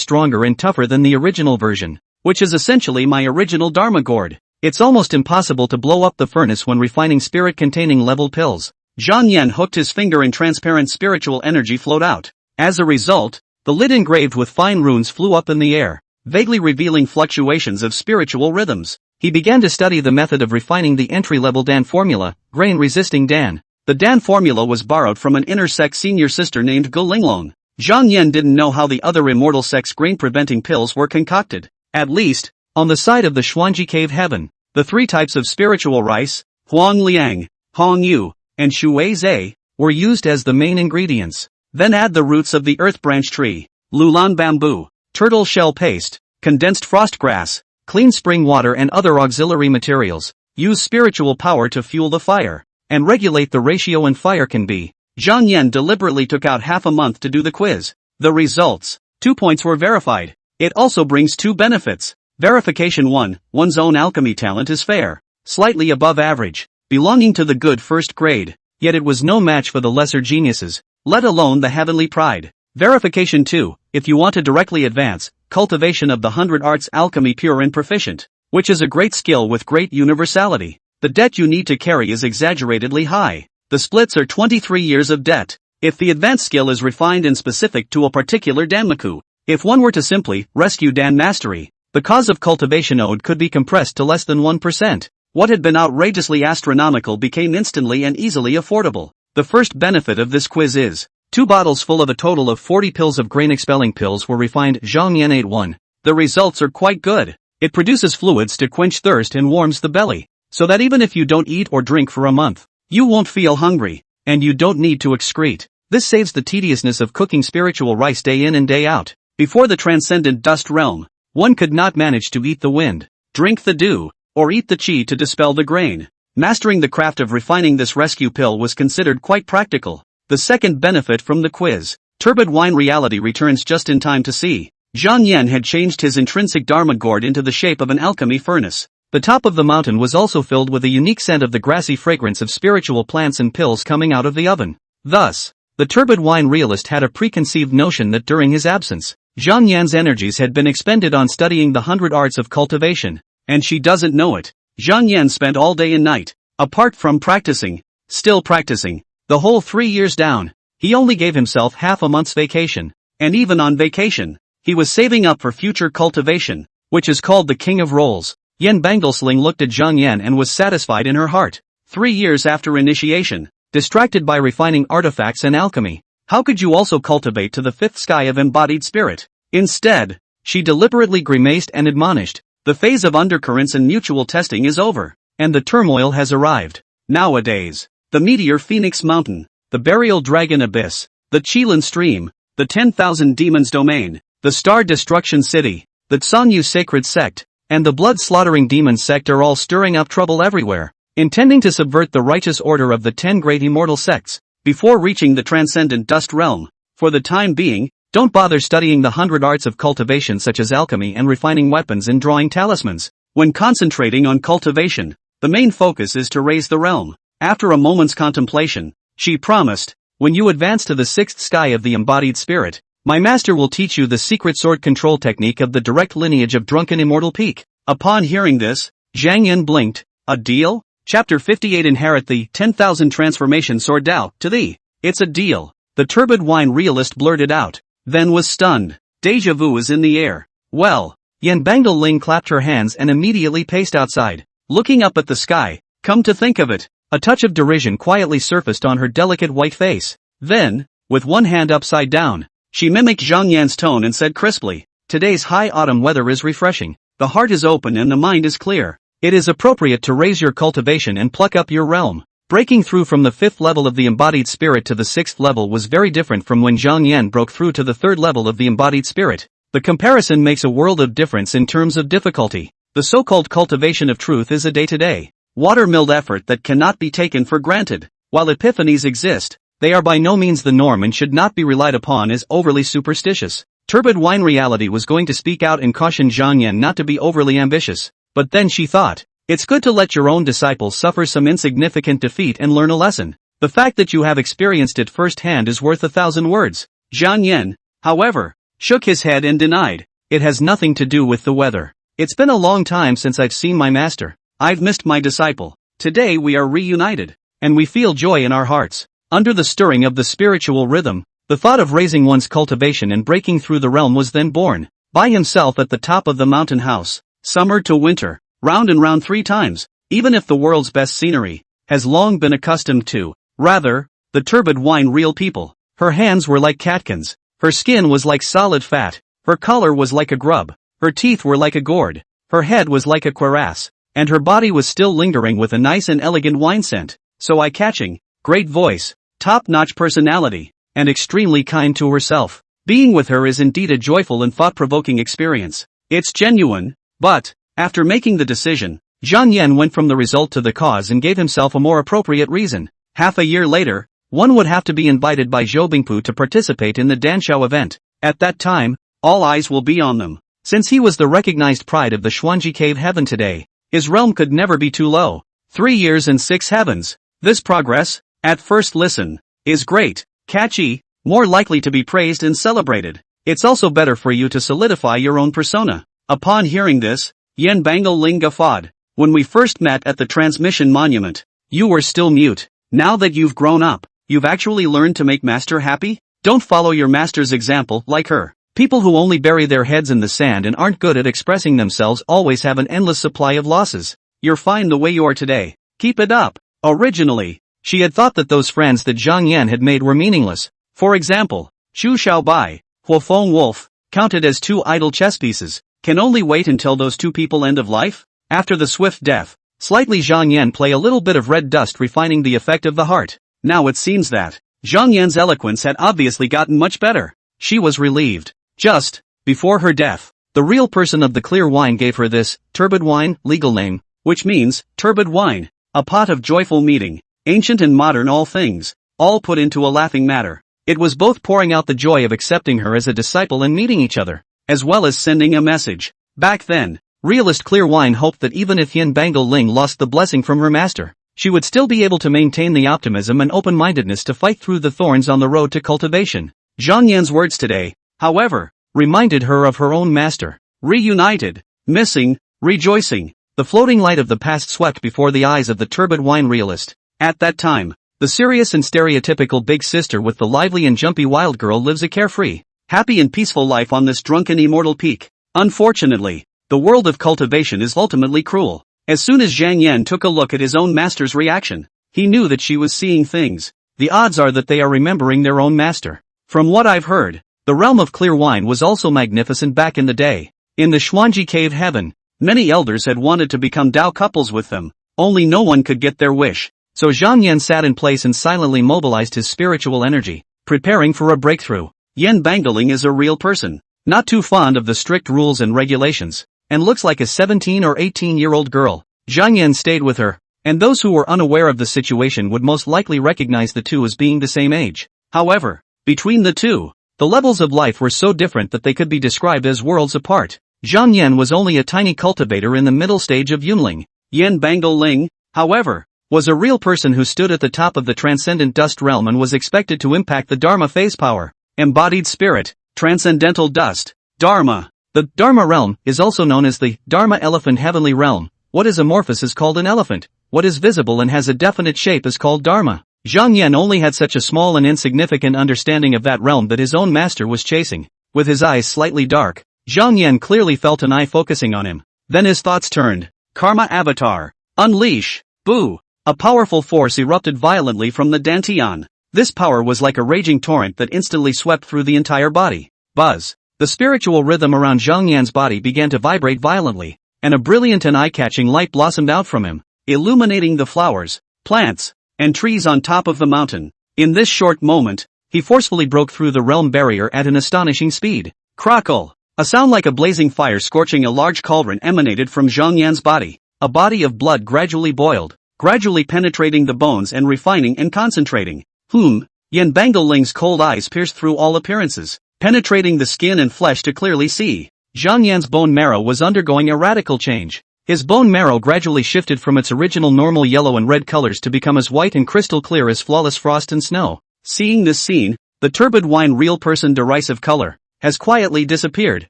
stronger and tougher than the original version, which is essentially my original Dharma gourd. It's almost impossible to blow up the furnace when refining spirit-containing leveled pills. Zhang Yan hooked his finger and transparent spiritual energy flowed out. As a result, the lid engraved with fine runes flew up in the air, vaguely revealing fluctuations of spiritual rhythms. He began to study the method of refining the entry-level Dan formula, grain-resisting Dan. The Dan formula was borrowed from an inner sect senior sister named Gu Linglong. Zhang Yan didn't know how the other immortal sect's grain-preventing pills were concocted. At least, on the side of the Xuanji cave heaven, the 3 types of spiritual rice, Huang Liang, Hong Yu, and Shui Zai, were used as the main ingredients. Then add the roots of the earth branch tree, Lulan bamboo, turtle shell paste, condensed frost grass, clean spring water and other auxiliary materials. Use spiritual power to fuel the fire, and regulate the ratio and fire can be. Zhang Yan deliberately took out half a month to do the quiz. The results, 2 points were verified. It also brings 2 benefits. Verification 1, one's own alchemy talent is fair, slightly above average, belonging to the good first grade, yet it was no match for the lesser geniuses, let alone the heavenly pride. Verification 2, if you want to directly advance, cultivation of the 100 arts alchemy pure and proficient, which is a great skill with great universality. The debt you need to carry is exaggeratedly high. The splits are 23 years of debt. If the advanced skill is refined and specific to a particular Danmaku, if one were to simply rescue Dan mastery, the cost of cultivation owed could be compressed to less than 1%. What had been outrageously astronomical became instantly and easily affordable. The first benefit of this quiz is 2 bottles full of a total of 40 pills of grain-expelling pills were refined. Zhang Yan ate 1. The results are quite good. It produces fluids to quench thirst and warms the belly, so that even if you don't eat or drink for a month, you won't feel hungry, and you don't need to excrete. This saves the tediousness of cooking spiritual rice day in and day out. Before the transcendent dust realm, one could not manage to eat the wind, drink the dew, or eat the qi to dispel the grain. Mastering the craft of refining this rescue pill was considered quite practical. The second benefit from the quiz, turbid wine reality returns just in time to see. Zhang Yan had changed his intrinsic Dharma gourd into the shape of an alchemy furnace. The top of the mountain was also filled with a unique scent of the grassy fragrance of spiritual plants and pills coming out of the oven. Thus, the turbid wine realist had a preconceived notion that during his absence, Zhang Yan's energies had been expended on studying the 100 arts of cultivation, and she doesn't know it. Zhang Yan spent all day and night, apart from practicing, still practicing, the whole 3 years down. He only gave himself half a month's vacation, and even on vacation, he was saving up for future cultivation, which is called the king of rolls. Yen Banglesling looked at Zhang Yan and was satisfied in her heart. 3 years after initiation, distracted by refining artifacts and alchemy, how could you also cultivate to the 5th sky of embodied spirit? Instead, she deliberately grimaced and admonished, the phase of undercurrents and mutual testing is over, and the turmoil has arrived. Nowadays, the meteor Phoenix Mountain, the burial dragon abyss, the Qilin stream, the 10,000 demons domain, the star destruction city, the Tsanyu sacred sect, and the blood-slaughtering demon sect are all stirring up trouble everywhere, intending to subvert the righteous order of the 10 great immortal sects. Before reaching the transcendent dust realm, for the time being, don't bother studying the 100 arts of cultivation such as alchemy and refining weapons and drawing talismans. When concentrating on cultivation, The main focus is to raise the realm. After a moment's contemplation, she promised, when you advance to the sixth sky of the embodied spirit, my master will teach you the secret sword control technique of the direct lineage of drunken immortal peak. Upon hearing this, Zhang Yan blinked. A deal? Chapter 58 Inherit the 10,000 transformation sword Dao to thee. It's a deal. The turbid wine realist blurted out, then was stunned. Deja vu is in the air. Well, Yan Bangle Ling clapped her hands and immediately paced outside, looking up at the sky. Come to think of it, a touch of derision quietly surfaced on her delicate white face. Then, with one hand upside down, she mimicked Zhang Yan's tone and said crisply, today's high autumn weather is refreshing. The heart is open and the mind is clear. It is appropriate to raise your cultivation and pluck up your realm. Breaking through from the fifth level of the embodied spirit to the sixth level was very different from when Zhang Yan broke through to the third level of the embodied spirit. The comparison makes a world of difference in terms of difficulty. The so-called cultivation of truth is a day-to-day, water-milled effort that cannot be taken for granted. While epiphanies exist, they are by no means the norm and should not be relied upon as overly superstitious. Turbid wine reality was going to speak out and caution Zhang Yan not to be overly ambitious, but then she thought, it's good to let your own disciples suffer some insignificant defeat and learn a lesson. The fact that you have experienced it firsthand is worth 1,000 words. Zhang Yan, however, shook his head and denied, it has nothing to do with the weather. It's been a long time since I've seen my master. I've missed my disciple. Today we are reunited, and we feel joy in our hearts. Under the stirring of the spiritual rhythm, the thought of raising one's cultivation and breaking through the realm was then born. By himself at the top of the mountain house, summer to winter, round and round 3 times, even if the world's best scenery has long been accustomed to, rather, the turbid wine real people. Her hands were like catkins, her skin was like solid fat, her color was like a grub, her teeth were like a gourd, her head was like a cuirass, and her body was still lingering with a nice and elegant wine scent. So eye-catching, great voice, top-notch personality, and extremely kind to herself. Being with her is indeed a joyful and thought-provoking experience. It's genuine, but, after making the decision, Zhang Yan went from the result to the cause and gave himself a more appropriate reason. Half a year later, one would have to be invited by Zhou Bingpu to participate in the Danshao event. At that time, all eyes will be on them. Since he was the recognized pride of the Xuanji Cave Heaven today, his realm could never be too low. 3 years and 6 heavens. This progress, at first listen, is great, catchy, more likely to be praised and celebrated. It's also better for you to solidify your own persona. Upon hearing this, Yan Bangle Ling guffawed. When we first met at the transmission monument, you were still mute. Now that you've grown up, you've actually learned to make master happy? Don't follow your master's example like her. People who only bury their heads in the sand and aren't good at expressing themselves always have an endless supply of losses. You're fine the way you are today. Keep it up. Originally, she had thought that those friends that Zhang Yan had made were meaningless. For example, Chu Xiaobai, Huofeng Wolf, counted as 2 idle chess pieces, can only wait until those 2 people end of life? After the swift death, slightly Zhang Yan play a little bit of red dust refining the effect of the heart. Now it seems that Zhang Yan's eloquence had obviously gotten much better. She was relieved. Just before her death, the real person of the clear wine gave her this turbid wine legal name, which means turbid wine, a pot of joyful meeting, ancient and modern all things, all put into a laughing matter. It was both pouring out the joy of accepting her as a disciple and meeting each other, as well as sending a message. Back then, realist Clear Wine hoped that even if Yan Bangle Ling lost the blessing from her master, she would still be able to maintain the optimism and open-mindedness to fight through the thorns on the road to cultivation. Zhang Yan's words today, however, reminded her of her own master. Reunited, missing, rejoicing. The floating light of the past swept before the eyes of the turbid wine realist. At that time, the serious and stereotypical big sister with the lively and jumpy wild girl lives a carefree, happy and peaceful life on this drunken immortal peak. Unfortunately, the world of cultivation is ultimately cruel. As soon as Zhang Yan took a look at his own master's reaction, he knew that she was seeing things. The odds are that they are remembering their own master. From what I've heard, the realm of clear wine was also magnificent back in the day. In the Xuanji Cave Heaven, many elders had wanted to become Dao couples with them, only no one could get their wish. So Zhang Yan sat in place and silently mobilized his spiritual energy, preparing for a breakthrough. Yan Bangling is a real person, not too fond of the strict rules and regulations, and looks like a 17 or 18-year-old girl. Zhang Yan stayed with her, and those who were unaware of the situation would most likely recognize the two as being the same age. However, between the two, the levels of life were so different that they could be described as worlds apart. Zhang Yan was only a tiny cultivator in the middle stage of Yunling. Yan Bangling, however, was a real person who stood at the top of the transcendent dust realm and was expected to impact the Dharma phase power. Embodied spirit, transcendental dust, Dharma. The Dharma realm is also known as the Dharma elephant heavenly realm. What is amorphous is called an elephant. What is visible and has a definite shape is called Dharma. Zhang Yan only had such a small and insignificant understanding of that realm that his own master was chasing. With his eyes slightly dark, Zhang Yan clearly felt an eye focusing on him. Then his thoughts turned. Karma Avatar. Unleash. Boo. A powerful force erupted violently from the Dantian. This power was like a raging torrent that instantly swept through the entire body. Buzz. The spiritual rhythm around Zhang Yan's body began to vibrate violently, and a brilliant and eye-catching light blossomed out from him, illuminating the flowers, plants, and trees on top of the mountain. In this short moment, he forcefully broke through the realm barrier at an astonishing speed. Crackle! A sound like a blazing fire scorching a large cauldron emanated from Zhang Yan's body. A body of blood gradually boiled, gradually penetrating the bones and refining and concentrating. Yan Bangling's cold eyes pierced through all appearances, penetrating the skin and flesh to clearly see. Zhang Yan's bone marrow was undergoing a radical change. His bone marrow gradually shifted from its original normal yellow and red colors to become as white and crystal clear as flawless frost and snow. Seeing this scene, the turbid wine real person derisive color has quietly disappeared.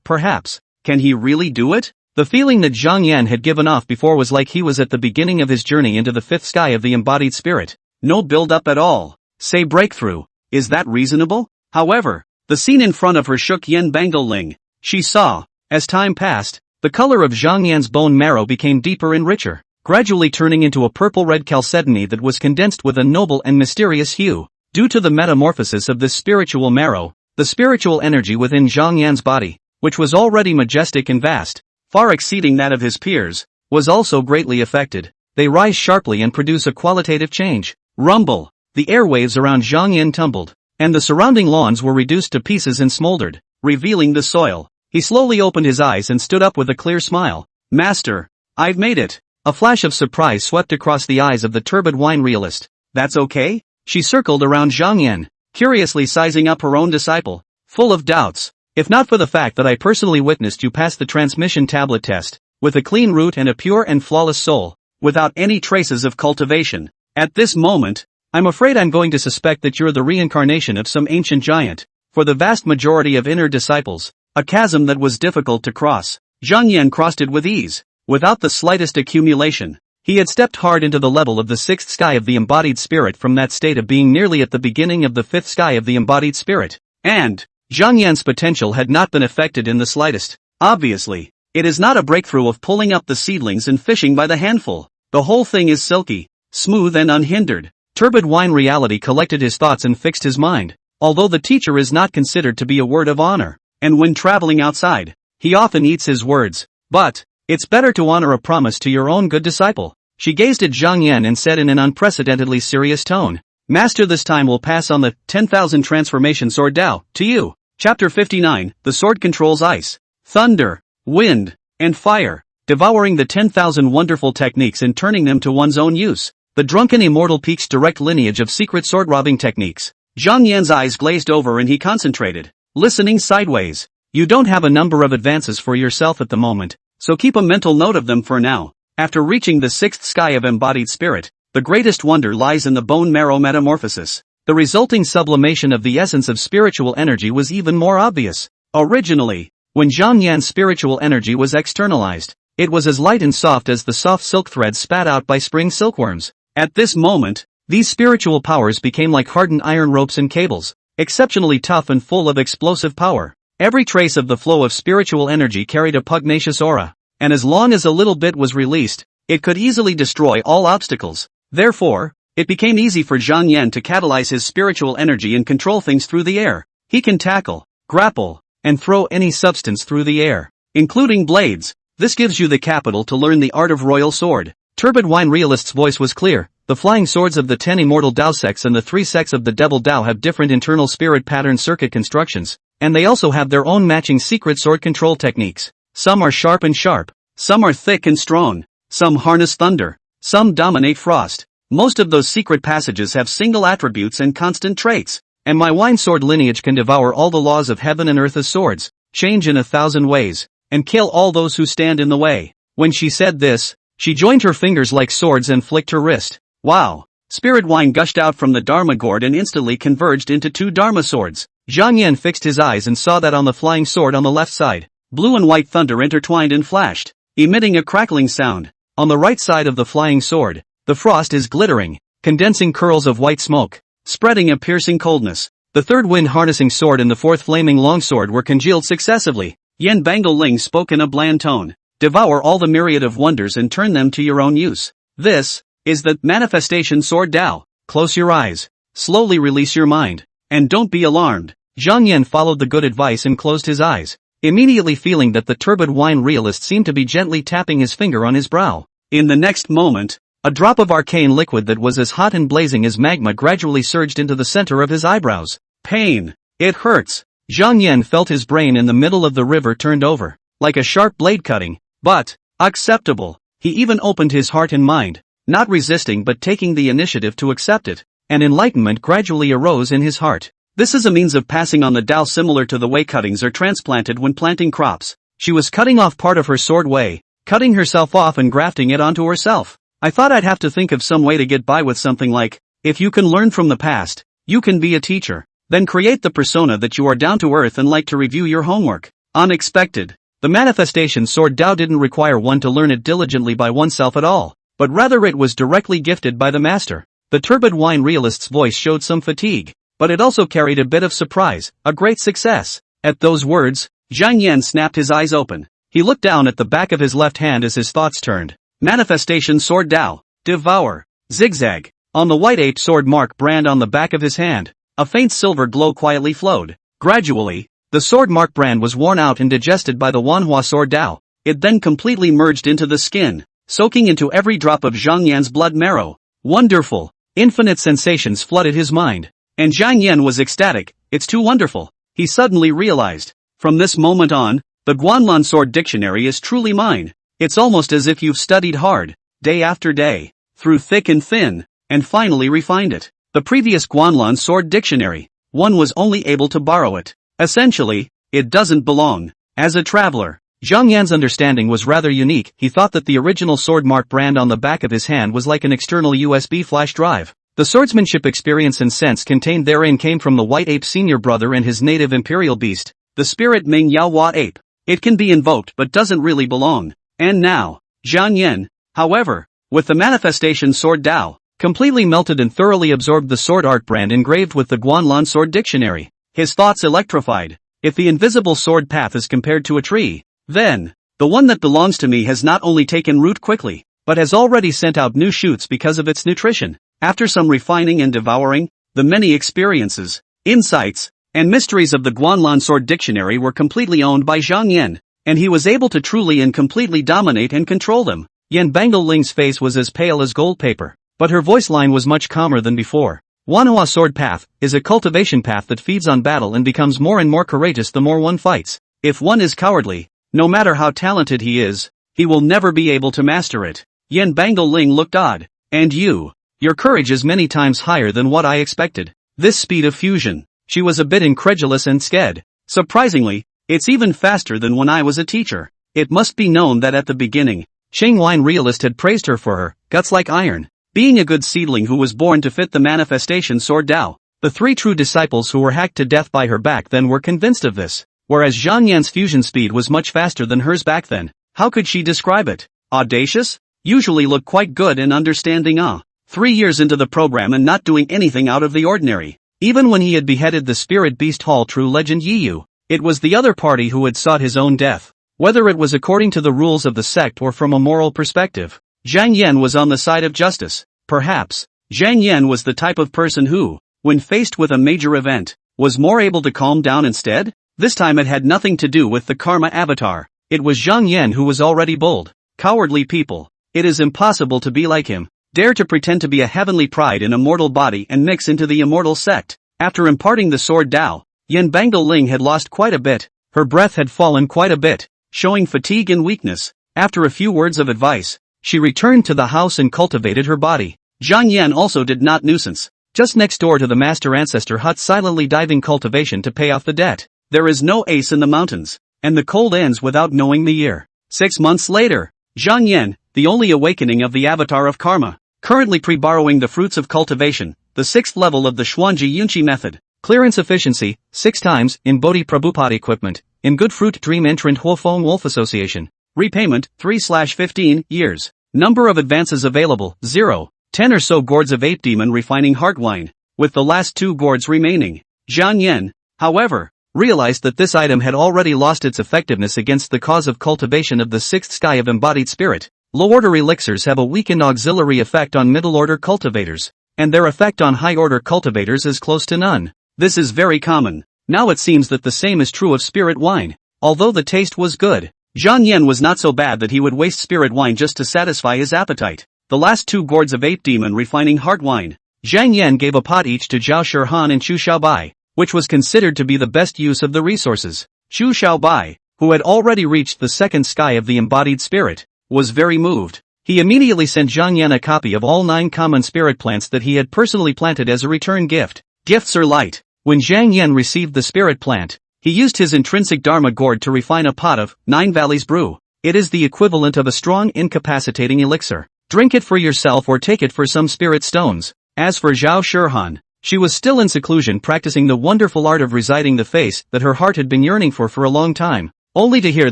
Perhaps, can he really do it? The feeling that Zhang Yan had given off before was like he was at the beginning of his journey into the fifth sky of the embodied spirit. No build-up at all. Say breakthrough. Is that reasonable? However, the scene in front of her shook Yan Bangling. She saw, as time passed, the color of Zhang Yan's bone marrow became deeper and richer, gradually turning into a purple-red chalcedony that was condensed with a noble and mysterious hue. Due to the metamorphosis of this spiritual marrow, the spiritual energy within Zhang Yan's body, which was already majestic and vast, far exceeding that of his peers, was also greatly affected. They rise sharply and produce a qualitative change. Rumble. The airwaves around Zhang Yan tumbled, and the surrounding lawns were reduced to pieces and smoldered, revealing the soil. He slowly opened his eyes and stood up with a clear smile. Master, I've made it. A flash of surprise swept across the eyes of the turbid wine realist. That's okay? She circled around Zhang Yan, curiously sizing up her own disciple, full of doubts. If not for the fact that I personally witnessed you pass the transmission tablet test, with a clean root and a pure and flawless soul, without any traces of cultivation. At this moment, I'm afraid I'm going to suspect that you're the reincarnation of some ancient giant. For the vast majority of inner disciples, a chasm that was difficult to cross, Zhang Yan crossed it with ease, without the slightest accumulation. He had stepped hard into the level of the sixth sky of the embodied spirit from that state of being nearly at the beginning of the fifth sky of the embodied spirit. And Zhang Yan's potential had not been affected in the slightest. Obviously, it is not a breakthrough of pulling up the seedlings and fishing by the handful. The whole thing is silky, smooth and unhindered. Turbid wine reality collected his thoughts and fixed his mind. Although the teacher is not considered to be a word of honor, and when traveling outside, he often eats his words. But it's better to honor a promise to your own good disciple. She gazed at Zhang Yan and said in an unprecedentedly serious tone, Master, this time will pass on the 10,000 transformation sword Dao to you. Chapter 59, the sword controls ice, thunder, wind, and fire, devouring the 10,000 wonderful techniques and turning them to one's own use. The drunken immortal peak's direct lineage of secret sword-robbing techniques. Zhang Yan's eyes glazed over and he concentrated, listening sideways. You don't have a number of advances for yourself at the moment, so keep a mental note of them for now. After reaching the sixth sky of embodied spirit, the greatest wonder lies in the bone marrow metamorphosis. The resulting sublimation of the essence of spiritual energy was even more obvious. Originally, when Zhang Yan's spiritual energy was externalized, it was as light and soft as the soft silk threads spat out by spring silkworms. At this moment, these spiritual powers became like hardened iron ropes and cables, exceptionally tough and full of explosive power. Every trace of the flow of spiritual energy carried a pugnacious aura, and as long as a little bit was released, it could easily destroy all obstacles. Therefore, it became easy for Zhang Yan to catalyze his spiritual energy and control things through the air. He can tackle, grapple, and throw any substance through the air, including blades. This gives you the capital to learn the art of royal sword. Turbid wine realist's voice was clear. The flying swords of the 10 immortal Dao sects and the 3 sects of the Devil Dao have different internal spirit pattern circuit constructions, and they also have their own matching secret sword control techniques. Some are sharp and sharp, some are thick and strong, some harness thunder, some dominate frost. Most of those secret passages have single attributes and constant traits, and my wine sword lineage can devour all the laws of heaven and earth as swords, change in 1,000 ways, and kill all those who stand in the way. When she said this, She joined her fingers like swords and flicked her wrist. Wow! Spirit wine gushed out from the Dharma gourd and instantly converged into 2 Dharma swords. Zhang Yan fixed his eyes and saw that on the flying sword on the left side, blue and white thunder intertwined and flashed, emitting a crackling sound. On the right side of the flying sword, the frost is glittering, condensing curls of white smoke, spreading a piercing coldness. The third wind harnessing sword and the fourth flaming longsword were congealed successively. Yan Bangling spoke in a bland tone. Devour all the myriad of wonders and turn them to your own use. This is the manifestation sword Tao. Close your eyes. Slowly release your mind. And don't be alarmed. Zhang Yan followed the good advice and closed his eyes, immediately feeling that the turbid wine realist seemed to be gently tapping his finger on his brow. In the next moment, a drop of arcane liquid that was as hot and blazing as magma gradually surged into the center of his eyebrows. Pain. It hurts. Zhang Yan felt his brain in the middle of the river turned over, like a sharp blade cutting. But acceptable. He even opened his heart and mind, not resisting but taking the initiative to accept it. An enlightenment gradually arose in his heart. This is a means of passing on the Tao similar to the way cuttings are transplanted when planting crops. She was cutting off part of her sword way, cutting herself off and grafting it onto herself. I thought I'd have to think of some way to get by with something like, if you can learn from the past, you can be a teacher. Then create the persona that you are down to earth and like to review your homework. Unexpected. The manifestation sword Tao didn't require one to learn it diligently by oneself at all, but rather it was directly gifted by the master. The turbid wine realist's voice showed some fatigue, but it also carried a bit of surprise, a great success. At those words, Zhang Yan snapped his eyes open. He looked down at the back of his left hand as his thoughts turned. Manifestation sword Tao. Devour. Zigzag. On the white ape sword mark brand on the back of his hand, a faint silver glow quietly flowed. Gradually, the sword mark brand was worn out and digested by the Manhwa sword Tao. It then completely merged into the skin, soaking into every drop of Zhang Yan's blood marrow. Wonderful! Infinite sensations flooded his mind. And Zhang Yan was ecstatic. It's too wonderful. He suddenly realized. From this moment on, the Guanlan sword dictionary is truly mine. It's almost as if you've studied hard, day after day, through thick and thin, and finally refined it. The previous Guanlan sword dictionary, one was only able to borrow it. Essentially, it doesn't belong. As a traveler, Zhang Yan's understanding was rather unique. He thought that the original sword mark brand on the back of his hand was like an external USB flash drive. The swordsmanship experience and sense contained therein came from the white ape senior brother and his native imperial beast, the spirit Ming Yaohua ape. It can be invoked but doesn't really belong. And now, Zhang Yan, however, with the manifestation sword Tao, completely melted and thoroughly absorbed the sword art brand engraved with the Guanlan sword dictionary. His thoughts electrified. If the invisible sword path is compared to a tree, then, the one that belongs to me has not only taken root quickly, but has already sent out new shoots because of its nutrition. After some refining and devouring, the many experiences, insights, and mysteries of the Guanlan sword dictionary were completely owned by Zhang Yan, and he was able to truly and completely dominate and control them. Yan Bangling's face was as pale as gold paper, but her voice line was much calmer than before. Manhwa sword path is a cultivation path that feeds on battle and becomes more and more courageous the more one fights. If one is cowardly, no matter how talented he is, he will never be able to master it. Yan Bangling looked odd. And you? Your courage is many times higher than what I expected. This speed of fusion. She was a bit incredulous and scared. Surprisingly, it's even faster than when I was a teacher. It must be known that at the beginning, Sheng Wine realist had praised her for her guts like iron. Being a good seedling who was born to fit the manifestation sword Tao. The 3 true disciples who were hacked to death by her back then were convinced of this. Whereas Zhang Yan's fusion speed was much faster than hers back then. How could she describe it? Audacious? Usually look quite good and understanding. 3 years into the program and not doing anything out of the ordinary. Even when he had beheaded the spirit beast Hall true legend Yiyu, it was the other party who had sought his own death. Whether it was according to the rules of the sect or from a moral perspective, Zhang Yan was on the side of justice. Perhaps, Zhang Yan was the type of person who, when faced with a major event, was more able to calm down instead? This time it had nothing to do with the karma avatar. It was Zhang Yan who was already bold. Cowardly people. It is impossible to be like him. Dare to pretend to be a heavenly pride in a mortal body and mix into the immortal sect. After imparting the sword Tao, Yan Bangling had lost quite a bit. Her breath had fallen quite a bit, showing fatigue and weakness. After a few words of advice, she returned to the house and cultivated her body. Zhang Yan also did not nuisance. Just next door to the master ancestor hut silently diving cultivation to pay off the debt. There is no ace in the mountains, and the cold ends without knowing the year. 6 months later, Zhang Yan, the only awakening of the avatar of karma. Currently pre-borrowing the fruits of cultivation, the 6th level of the Xuanji Yunqi method. Clearance efficiency, 6 times, in Bodhi Prabhupada equipment, in Good Fruit Dream Entrant Huofeng Wolf Association. Repayment, 3/15 years. Number of advances available, 0. 10 or so gourds of 8 demon refining heart wine, with the last 2 gourds remaining. Zhang Yan, however, realized that this item had already lost its effectiveness against the cause of cultivation of the 6th sky of embodied spirit. Low-order elixirs have a weakened auxiliary effect on middle-order cultivators, and their effect on high-order cultivators is close to none. This is very common. Now it seems that the same is true of spirit wine. Although the taste was good, Zhang Yan was not so bad that he would waste spirit wine just to satisfy his appetite. The last 2 gourds of 8 demon refining heart wine, Zhang Yan gave a pot each to Zhao Shihan and Chu Xiaobai, which was considered to be the best use of the resources. Chu Xiaobai, who had already reached the 2nd sky of the embodied spirit, was very moved. He immediately sent Zhang Yan a copy of all 9 common spirit plants that he had personally planted as a return gift. Gifts are light. When Zhang Yan received the spirit plant, he used his intrinsic dharma gourd to refine a pot of 9 Valleys brew. It is the equivalent of a strong incapacitating elixir. Drink it for yourself or take it for some spirit stones. As for Zhao Shihan, she was still in seclusion practicing the wonderful art of reciting the face that her heart had been yearning for a long time, only to hear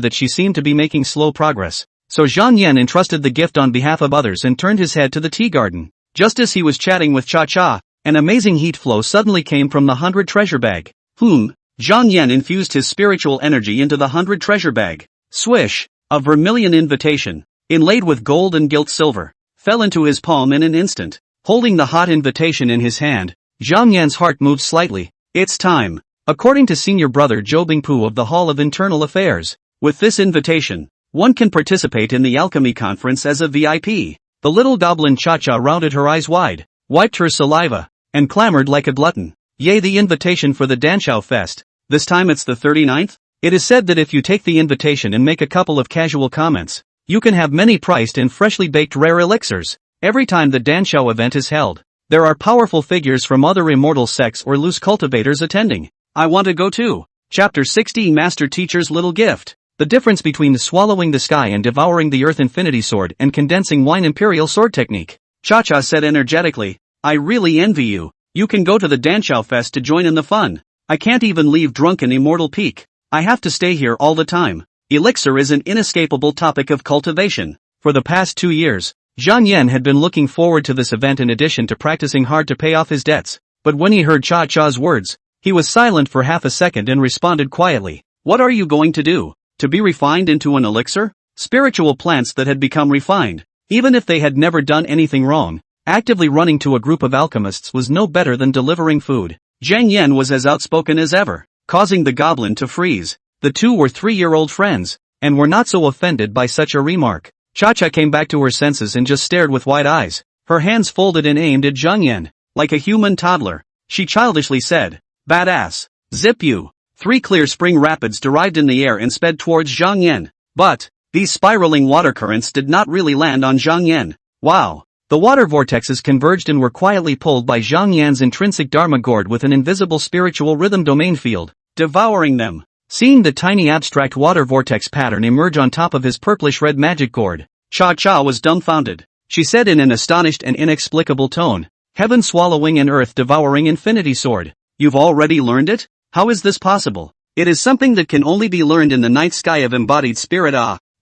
that she seemed to be making slow progress. So Zhang Yan entrusted the gift on behalf of others and turned his head to the tea garden. Just as he was chatting with Cha-Cha, an amazing heat flow suddenly came from the 100 treasure bag. Zhang Yan infused his spiritual energy into the 100 treasure bag. Swish! A vermilion invitation, inlaid with gold and gilt silver, fell into his palm in an instant. Holding the hot invitation in his hand, Zhang Yan's heart moved slightly. It's time. According to senior brother Zhou Bingpu of the Hall of Internal Affairs, with this invitation, one can participate in the alchemy conference as a VIP. The little goblin Cha-Cha rounded her eyes wide, wiped her saliva, and clamored like a glutton. Yay, the invitation for the Danshao Fest. This time it's the 39th? It is said that if you take the invitation and make a couple of casual comments, you can have many priced and freshly baked rare elixirs. Every time the Danshao event is held, there are powerful figures from other immortal sects or loose cultivators attending. I want to go too. Chapter 16 Master Teacher's Little Gift. The difference between swallowing the sky and devouring the earth infinity sword and condensing wine imperial sword technique. Cha-Cha said energetically, I really envy you. You can go to the Danshao Fest to join in the fun. I can't even leave drunken Immortal Peak. I have to stay here all the time. Elixir is an inescapable topic of cultivation. For the past 2 years, Zhang Yan had been looking forward to this event in addition to practicing hard to pay off his debts. But when he heard Cha-Cha's words, he was silent for half a second and responded quietly. What are you going to do? To be refined into an elixir? Spiritual plants that had become refined, even if they had never done anything wrong. Actively running to a group of alchemists was no better than delivering food. Zhang Yan was as outspoken as ever, causing the goblin to freeze. The two were 3-year-old friends, and were not so offended by such a remark. Cha-Cha came back to her senses and just stared with wide eyes, her hands folded and aimed at Zhang Yan. Like a human toddler, she childishly said, Badass. Zip you. 3 clear spring rapids derived in the air and sped towards Zhang Yan. But, these spiraling water currents did not really land on Zhang Yan. Wow. The water vortexes converged and were quietly pulled by Zhang Yan's intrinsic dharma gourd with an invisible spiritual rhythm domain field, devouring them. Seeing the tiny abstract water vortex pattern emerge on top of his purplish-red magic gourd, Cha-Cha was dumbfounded. She said in an astonished and inexplicable tone, Heaven swallowing and earth devouring infinity sword. You've already learned it? How is this possible? It is something that can only be learned in the night sky of embodied spirit.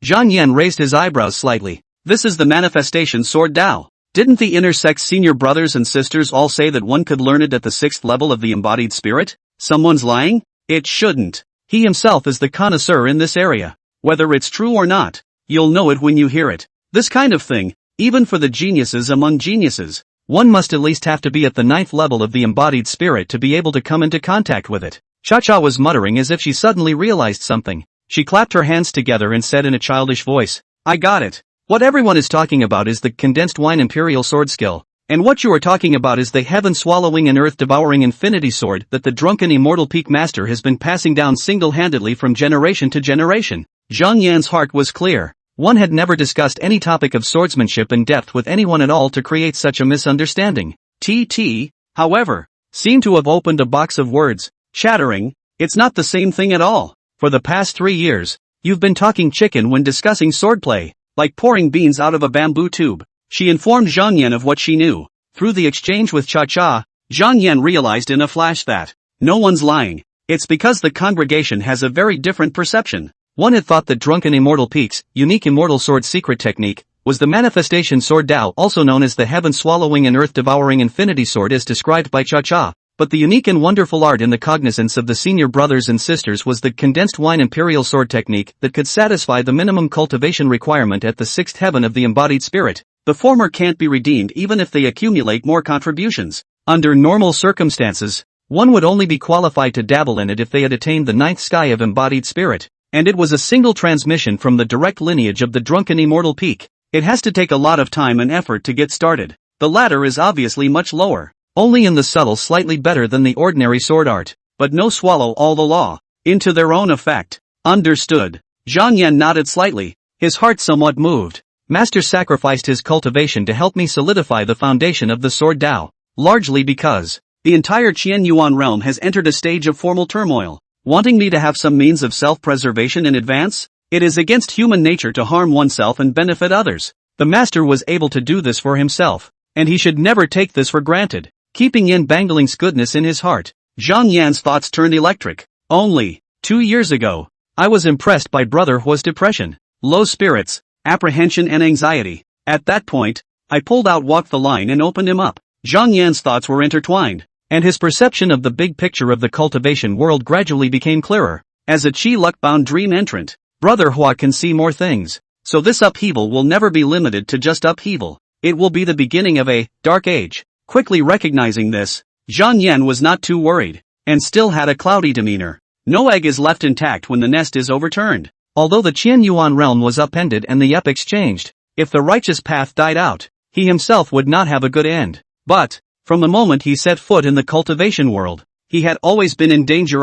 Zhang Yan raised his eyebrows slightly. This is the manifestation sword Dao. Didn't the intersect senior brothers and sisters all say that one could learn it at the 6th level of the embodied spirit? Someone's lying? It shouldn't. He himself is the connoisseur in this area. Whether it's true or not, you'll know it when you hear it. This kind of thing, even for the geniuses among geniuses, one must at least have to be at the 9th level of the embodied spirit to be able to come into contact with it. Cha-Cha was muttering as if she suddenly realized something. She clapped her hands together and said in a childish voice, I got it. What everyone is talking about is the condensed wine imperial sword skill. And what you are talking about is the heaven-swallowing and earth-devouring infinity sword that the drunken Immortal Peak Master has been passing down single-handedly from generation to generation. Zhang Yan's heart was clear. One had never discussed any topic of swordsmanship in depth with anyone at all to create such a misunderstanding. TT, however, seemed to have opened a box of words, chattering, it's not the same thing at all. For the past 3 years, you've been talking chicken when discussing swordplay. like pouring beans out of a bamboo tube. She informed Zhang Yan of what she knew. Through the exchange with Cha-Cha, Zhang Yan realized in a flash that no one's lying. It's because the congregation has a very different perception. One had thought that Drunken Immortal Peak's unique immortal sword secret technique was the manifestation sword Dao, also known as the heaven-swallowing and earth-devouring infinity sword as described by Cha-Cha. But the unique and wonderful art in the cognizance of the senior brothers and sisters was the condensed wine imperial sword technique that could satisfy the minimum cultivation requirement at the sixth heaven of the embodied spirit. The former can't be redeemed even if they accumulate more contributions. Under normal circumstances, one would only be qualified to dabble in it if they had attained the ninth sky of embodied spirit. And it was a single transmission from the direct lineage of the Drunken Immortal Peak. It has to take a lot of time and effort to get started. The latter is obviously much lower. Only in the subtle slightly better than the ordinary sword art, but no swallow all the law, into their own effect. Understood. Zhang Yan nodded slightly, his heart somewhat moved. Master sacrificed his cultivation to help me solidify the foundation of the sword Dao, largely because the entire Qian Yuan realm has entered a stage of formal turmoil, wanting me to have some means of self-preservation in advance. It is against human nature to harm oneself and benefit others. The master was able to do this for himself, and he should never take this for granted. Keeping Yin Bangling's goodness in his heart, Zhang Yan's thoughts turned electric. Only 2 years ago, I was impressed by Brother Hua's depression, low spirits, apprehension and anxiety. At that point, I pulled out Walk the Line and opened him up. Zhang Yan's thoughts were intertwined, and his perception of the big picture of the cultivation world gradually became clearer. As a Qi luck-bound dream entrant, Brother Hua can see more things, so this upheaval will never be limited to just upheaval. It will be the beginning of a dark age. Quickly recognizing this, Zhang Yan was not too worried, and still had a cloudy demeanor. No egg is left intact when the nest is overturned. Although the Qian Yuan realm was upended and the epochs changed, if the righteous path died out, he himself would not have a good end. But, from the moment he set foot in the cultivation world, he had always been in danger.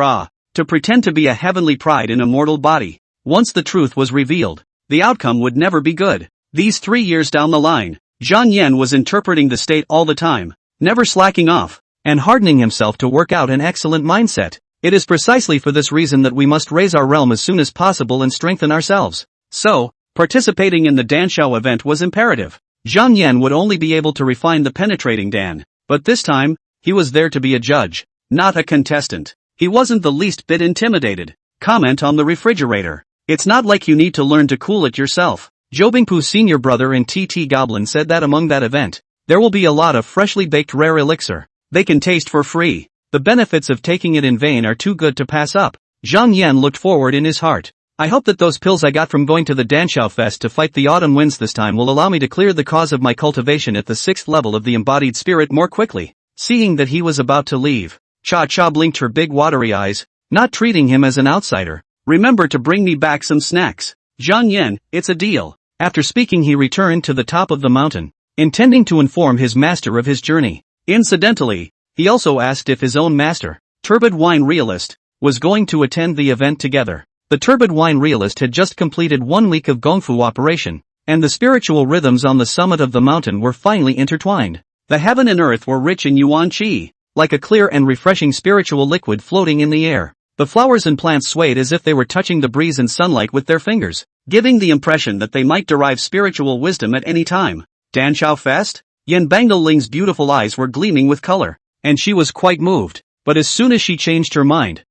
To pretend to be a heavenly pride in a mortal body. Once the truth was revealed, the outcome would never be good. These 3 years down the line, Zhang Yan was interpreting the state all the time, never slacking off, and hardening himself to work out an excellent mindset. It is precisely for this reason that we must raise our realm as soon as possible and strengthen ourselves. So, participating in the Danshao event was imperative. Zhang Yan would only be able to refine the penetrating Dan, but this time, he was there to be a judge, not a contestant. He wasn't the least bit intimidated. Comment on the refrigerator. It's not like you need to learn to cool it yourself. Zhobingpu's senior brother and TT Goblin said that among that event, there will be a lot of freshly baked rare elixir. They can taste for free. The benefits of taking it in vain are too good to pass up. Zhang Yan looked forward in his heart. I hope that those pills I got from going to the Danshao Fest to fight the autumn winds this time will allow me to clear the cause of my cultivation at the 6th level of the embodied spirit more quickly. Seeing that he was about to leave, Cha-Cha blinked her big watery eyes, not treating him as an outsider. Remember to bring me back some snacks. Zhang Yan, it's a deal. After speaking he returned to the top of the mountain, intending to inform his master of his journey. Incidentally, he also asked if his own master, Turbid Wine Realist, was going to attend the event together. The Turbid Wine Realist had just completed 1 week of Gongfu operation, and the spiritual rhythms on the summit of the mountain were finely intertwined. The heaven and earth were rich in Yuan Qi, like a clear and refreshing spiritual liquid floating in the air. The flowers and plants swayed as if they were touching the breeze and sunlight with their fingers, giving the impression that they might derive spiritual wisdom at any time. Danshao Fest? Yan Bangling's beautiful eyes were gleaming with color, and she was quite moved. But as soon as she changed her mind,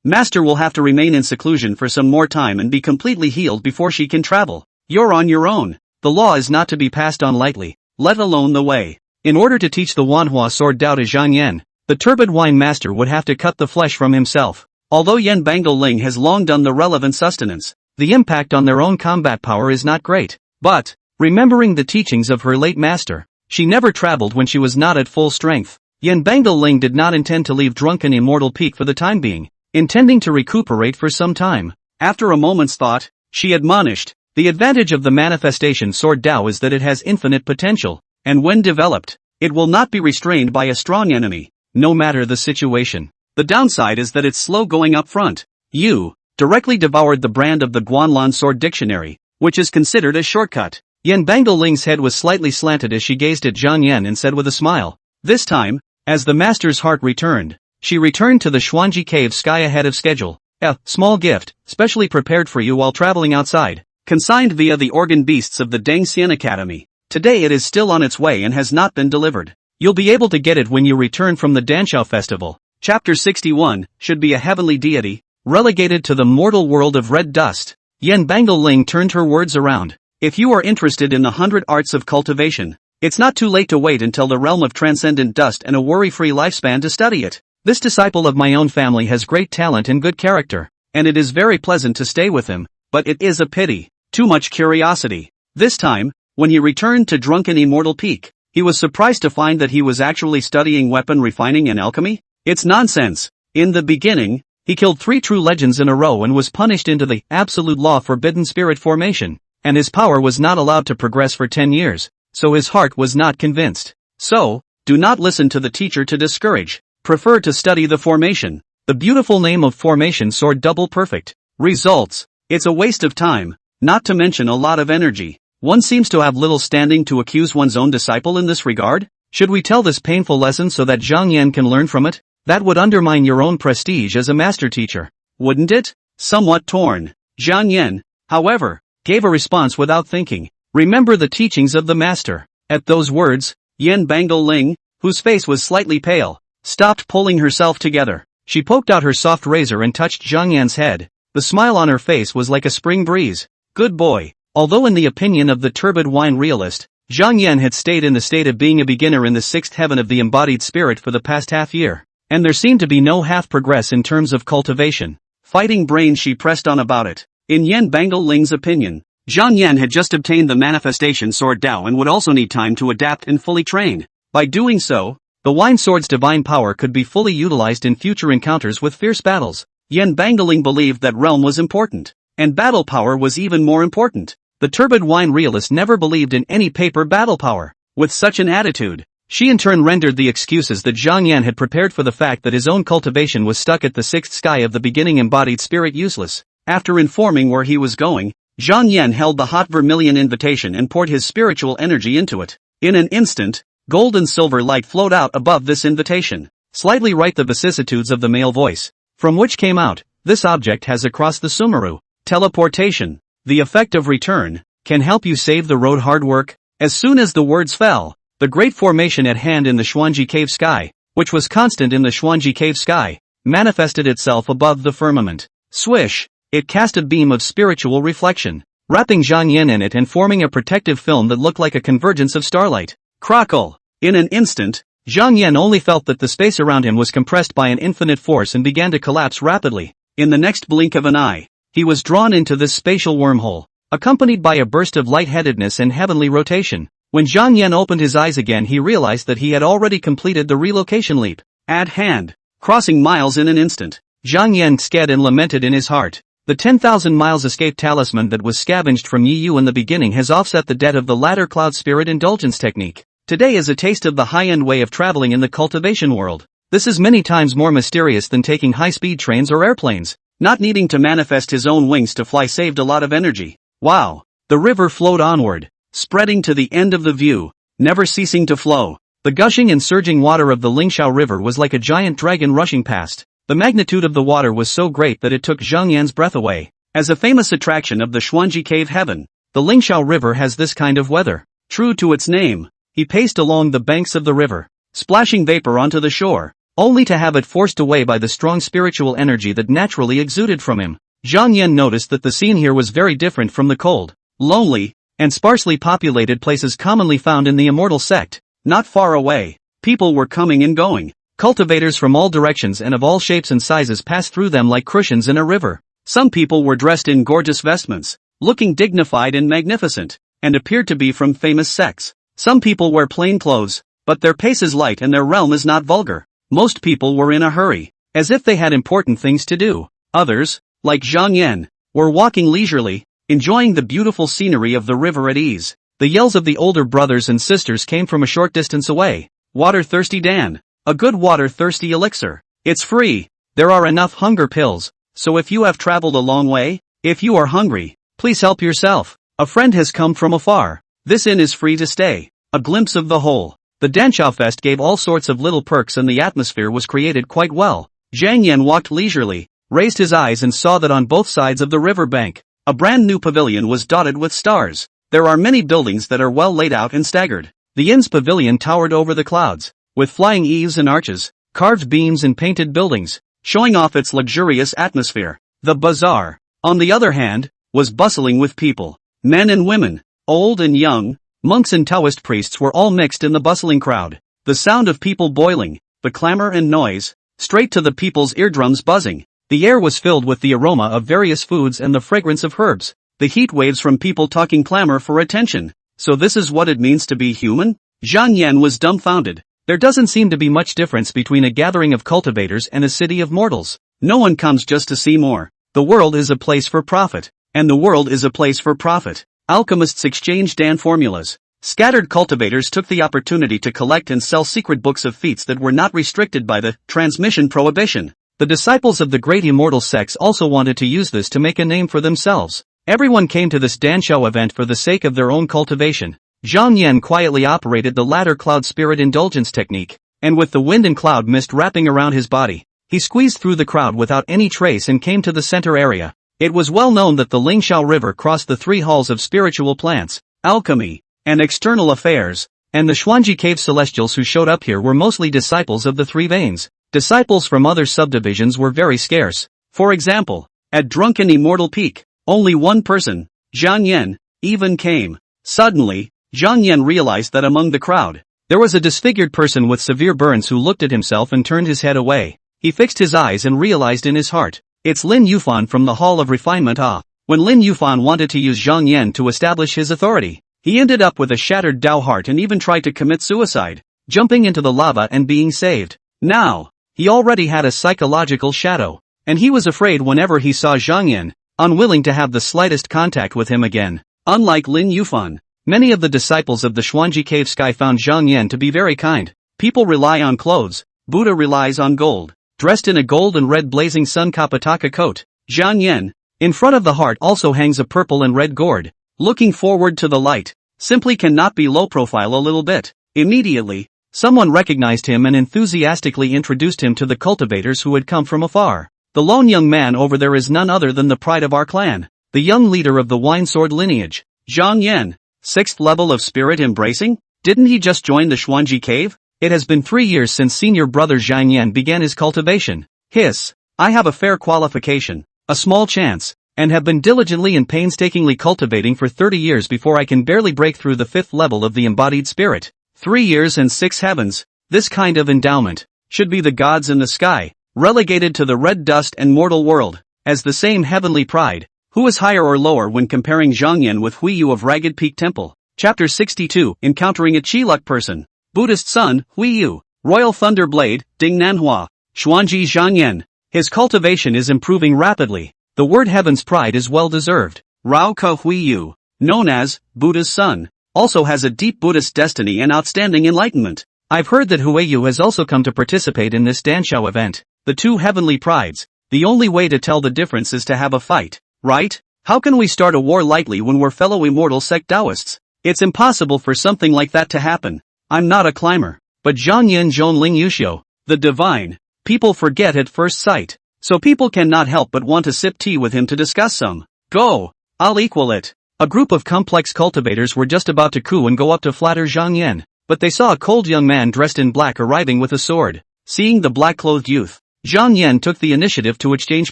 Master will have to remain in seclusion for some more time and be completely healed before she can travel. You're on your own. The law is not to be passed on lightly, let alone the way. In order to teach the Manhwa sword Dao to Zhang Yan, the Turbid Wine Master would have to cut the flesh from himself. Although Yan Bangling has long done the relevant sustenance, the impact on their own combat power is not great. But, remembering the teachings of her late master, she never traveled when she was not at full strength. Yan Bangling did not intend to leave Drunken Immortal Peak for the time being, intending to recuperate for some time. After a moment's thought, she admonished, the advantage of the manifestation sword Dao is that it has infinite potential, and when developed, it will not be restrained by a strong enemy, no matter the situation. The downside is that it's slow going up front. You directly devoured the brand of the Guanlan Sword Dictionary, which is considered a shortcut. Yan Bangling's head was slightly slanted as she gazed at Zhang Yan and said with a smile. This time, as the master's heart returned, she returned to the Xuanji Cave sky ahead of schedule. A small gift, specially prepared for you while traveling outside. consigned via the organ beasts of the Dengxian Academy. Today it is still on its way and has not been delivered. You'll be able to get it when you return from the Danshao festival. Chapter 61, should be a heavenly deity, relegated to the mortal world of red dust. Yan Bangling turned her words around. If you are interested in the 100 arts of cultivation, it's not too late to wait until the realm of transcendent dust and a worry-free lifespan to study it. This disciple of my own family has great talent and good character, and it is very pleasant to stay with him, but it is a pity. Too much curiosity. This time, when he returned to Drunken Immortal Peak, he was surprised to find that he was actually studying weapon refining and alchemy. It's nonsense. In the beginning, he killed 3 true legends in a row and was punished into the absolute law forbidden spirit formation, and his power was not allowed to progress for 10 years, so his heart was not convinced. So, do not listen to the teacher to discourage. Prefer to study the formation. The beautiful name of formation sword double perfect. Results. It's a waste of time, not to mention a lot of energy. One seems to have little standing to accuse one's own disciple in this regard. Should we tell this painful lesson so that Zhang Yan can learn from it? That would undermine your own prestige as a master teacher, wouldn't it? Somewhat torn. Zhang Yan, however, gave a response without thinking. Remember the teachings of the master. At those words, Yan Bangling, whose face was slightly pale, stopped pulling herself together. She poked out her soft razor and touched Zhang Yan's head. The smile on her face was like a spring breeze. Good boy. Although in the opinion of the turbid wine realist, Zhang Yan had stayed in the state of being a beginner in the 6th heaven of the embodied spirit for the past half year, and there seemed to be no half progress in terms of cultivation. Fighting brain, she pressed on about it. In Yan Bangling's opinion, Zhang Yan had just obtained the manifestation sword Dao and would also need time to adapt and fully train. By doing so, the wine sword's divine power could be fully utilized in future encounters with fierce battles. Yan Bangling believed that realm was important, and battle power was even more important. The turbid wine realist never believed in any paper battle power. With such an attitude, she in turn rendered the excuses that Zhang Yan had prepared for the fact that his own cultivation was stuck at the 6th sky of the beginning embodied spirit useless. After informing where he was going, Zhang Yan held the hot vermilion invitation and poured his spiritual energy into it. In an instant, gold and silver light flowed out above this invitation. Slightly write the vicissitudes of the male voice, from which came out, this object has across the Sumeru. Teleportation. The effect of return, can help you save the road hard work. As soon as the words fell, the great formation at hand in the Xuanji cave sky, which was constant in the Xuanji cave sky, manifested itself above the firmament. Swish! It cast a beam of spiritual reflection, wrapping Zhang Yan in it and forming a protective film that looked like a convergence of starlight. Crackle! In an instant, Zhang Yan only felt that the space around him was compressed by an infinite force and began to collapse rapidly. In the next blink of an eye, he was drawn into this spatial wormhole, accompanied by a burst of lightheadedness and heavenly rotation. When Zhang Yan opened his eyes again, he realized that he had already completed the relocation leap. At hand, crossing miles in an instant, Zhang Yan sked and lamented in his heart. The 10,000 miles escape talisman that was scavenged from Yi Yu in the beginning has offset the debt of the latter cloud spirit indulgence technique. Today is a taste of the high-end way of traveling in the cultivation world. This is many times more mysterious than taking high-speed trains or airplanes. Not needing to manifest his own wings to fly saved a lot of energy. Wow! The river flowed onward, spreading to the end of the view, never ceasing to flow. The gushing and surging water of the Lingshao River was like a giant dragon rushing past. The magnitude of the water was so great that it took Zhang Yan's breath away. As a famous attraction of the Xuanji cave heaven, the Lingshao River has this kind of weather. True to its name, he paced along the banks of the river, splashing vapor onto the shore, only to have it forced away by the strong spiritual energy that naturally exuded from him. Zhang Yan noticed that the scene here was very different from the cold, lonely, and sparsely populated places commonly found in the immortal sect. Not far away, people were coming and going. Cultivators from all directions and of all shapes and sizes passed through them like crucians in a river. Some people were dressed in gorgeous vestments, looking dignified and magnificent, and appeared to be from famous sects. Some people wear plain clothes, but their pace is light and their realm is not vulgar. Most people were in a hurry, as if they had important things to do. Others, like Zhang Yan, were walking leisurely, enjoying the beautiful scenery of the river at ease. The yells of the older brothers and sisters came from a short distance away. Water-thirsty Dan. A good water-thirsty elixir. It's free. There are enough hunger pills, so if you have traveled a long way, if you are hungry, please help yourself. A friend has come from afar. This inn is free to stay. A glimpse of the whole. The Danshao Fest gave all sorts of little perks and the atmosphere was created quite well. Zhang Yan walked leisurely, raised his eyes and saw that on both sides of the river bank, A brand new pavilion was dotted with stars. There are many buildings that are well laid out and staggered. The inn's pavilion towered over the clouds, with flying eaves and arches, carved beams and painted buildings, showing off its luxurious atmosphere. The bazaar, on the other hand, was bustling with people. Men and women, old and young, monks and Taoist priests were all mixed in the bustling crowd. The sound of people boiling, the clamor and noise, straight to the people's eardrums buzzing. The air was filled with the aroma of various foods and the fragrance of herbs. The heat waves from people talking clamor for attention. So this is what it means to be human? Zhang Yan was dumbfounded. There doesn't seem to be much difference between a gathering of cultivators and a city of mortals. No one comes just to see more. The world is a place for profit. And the world is a place for profit. Alchemists exchanged Dan formulas. Scattered cultivators took the opportunity to collect and sell secret books of feats that were not restricted by the transmission prohibition. The disciples of the great immortal sects also wanted to use this to make a name for themselves. Everyone came to this Danshao event for the sake of their own cultivation. Zhang Yan quietly operated the ladder cloud spirit indulgence technique, and with the wind and cloud mist wrapping around his body, he squeezed through the crowd without any trace and came to the center area. It was well known that the Lingxiao River crossed the three halls of spiritual plants, alchemy, and external affairs, and the Xuanji Cave celestials who showed up here were mostly disciples of the three veins. Disciples from other subdivisions were very scarce. For example, at Drunken Immortal Peak, only one person, Zhang Yan, even came. Suddenly, Zhang Yan realized that among the crowd, there was a disfigured person with severe burns who looked at himself and turned his head away. He fixed his eyes and realized in his heart, it's Lin Yufan from the Hall of Refinement. When Lin Yufan wanted to use Zhang Yan to establish his authority, he ended up with a shattered Dao heart and even tried to commit suicide, jumping into the lava and being saved. Now, he already had a psychological shadow, and he was afraid whenever he saw Zhang Yan, unwilling to have the slightest contact with him again. Unlike Lin Yufan, many of the disciples of the Xuanji Cave Sky found Zhang Yan to be very kind. People rely on clothes, Buddha relies on gold. Dressed in a gold and red blazing sun kapataka coat, Zhang Yan, in front of the heart also hangs a purple and red gourd, looking forward to the light, simply cannot be low profile a little bit. Immediately, someone recognized him and enthusiastically introduced him to the cultivators who had come from afar. The lone young man over there is none other than the pride of our clan, the young leader of the wine sword lineage, Zhang Yan, 6th level of spirit embracing? Didn't he just join the Xuanji Cave? It has been 3 years since senior brother Zhang Yan began his cultivation. Hiss, I have a fair qualification, a small chance, and have been diligently and painstakingly cultivating for 30 years before I can barely break through the 5th level of the embodied spirit. 3 years and 6 heavens, this kind of endowment, should be the gods in the sky, relegated to the red dust and mortal world, as the same heavenly pride. Who is higher or lower when comparing Zhang Yan with Huiyu of Ragged Peak Temple? Chapter 62, Encountering a Qiluk Person. Buddhist Sun, Huiyu, Royal Thunder Blade, Ding Nanhua, Xuanji Zhang Yan. His cultivation is improving rapidly. The word Heaven's Pride is well deserved. Rao Ka Huiyu, known as Buddha's Son, also has a deep Buddhist destiny and outstanding enlightenment. I've heard that Huiyu has also come to participate in this Danshao event. The two heavenly prides. The only way to tell the difference is to have a fight, right? How can we start a war lightly when we're fellow immortal sect Taoists? It's impossible for something like that to happen. I'm not a climber, but Zhang Yan Zhong Ling Yuxiu, the divine, people forget at first sight, so people cannot help but want to sip tea with him to discuss some. Go! I'll equal it. A group of complex cultivators were just about to coo and go up to flatter Zhang Yan, but they saw a cold young man dressed in black arriving with a sword. Seeing the black-clothed youth, Zhang Yan took the initiative to exchange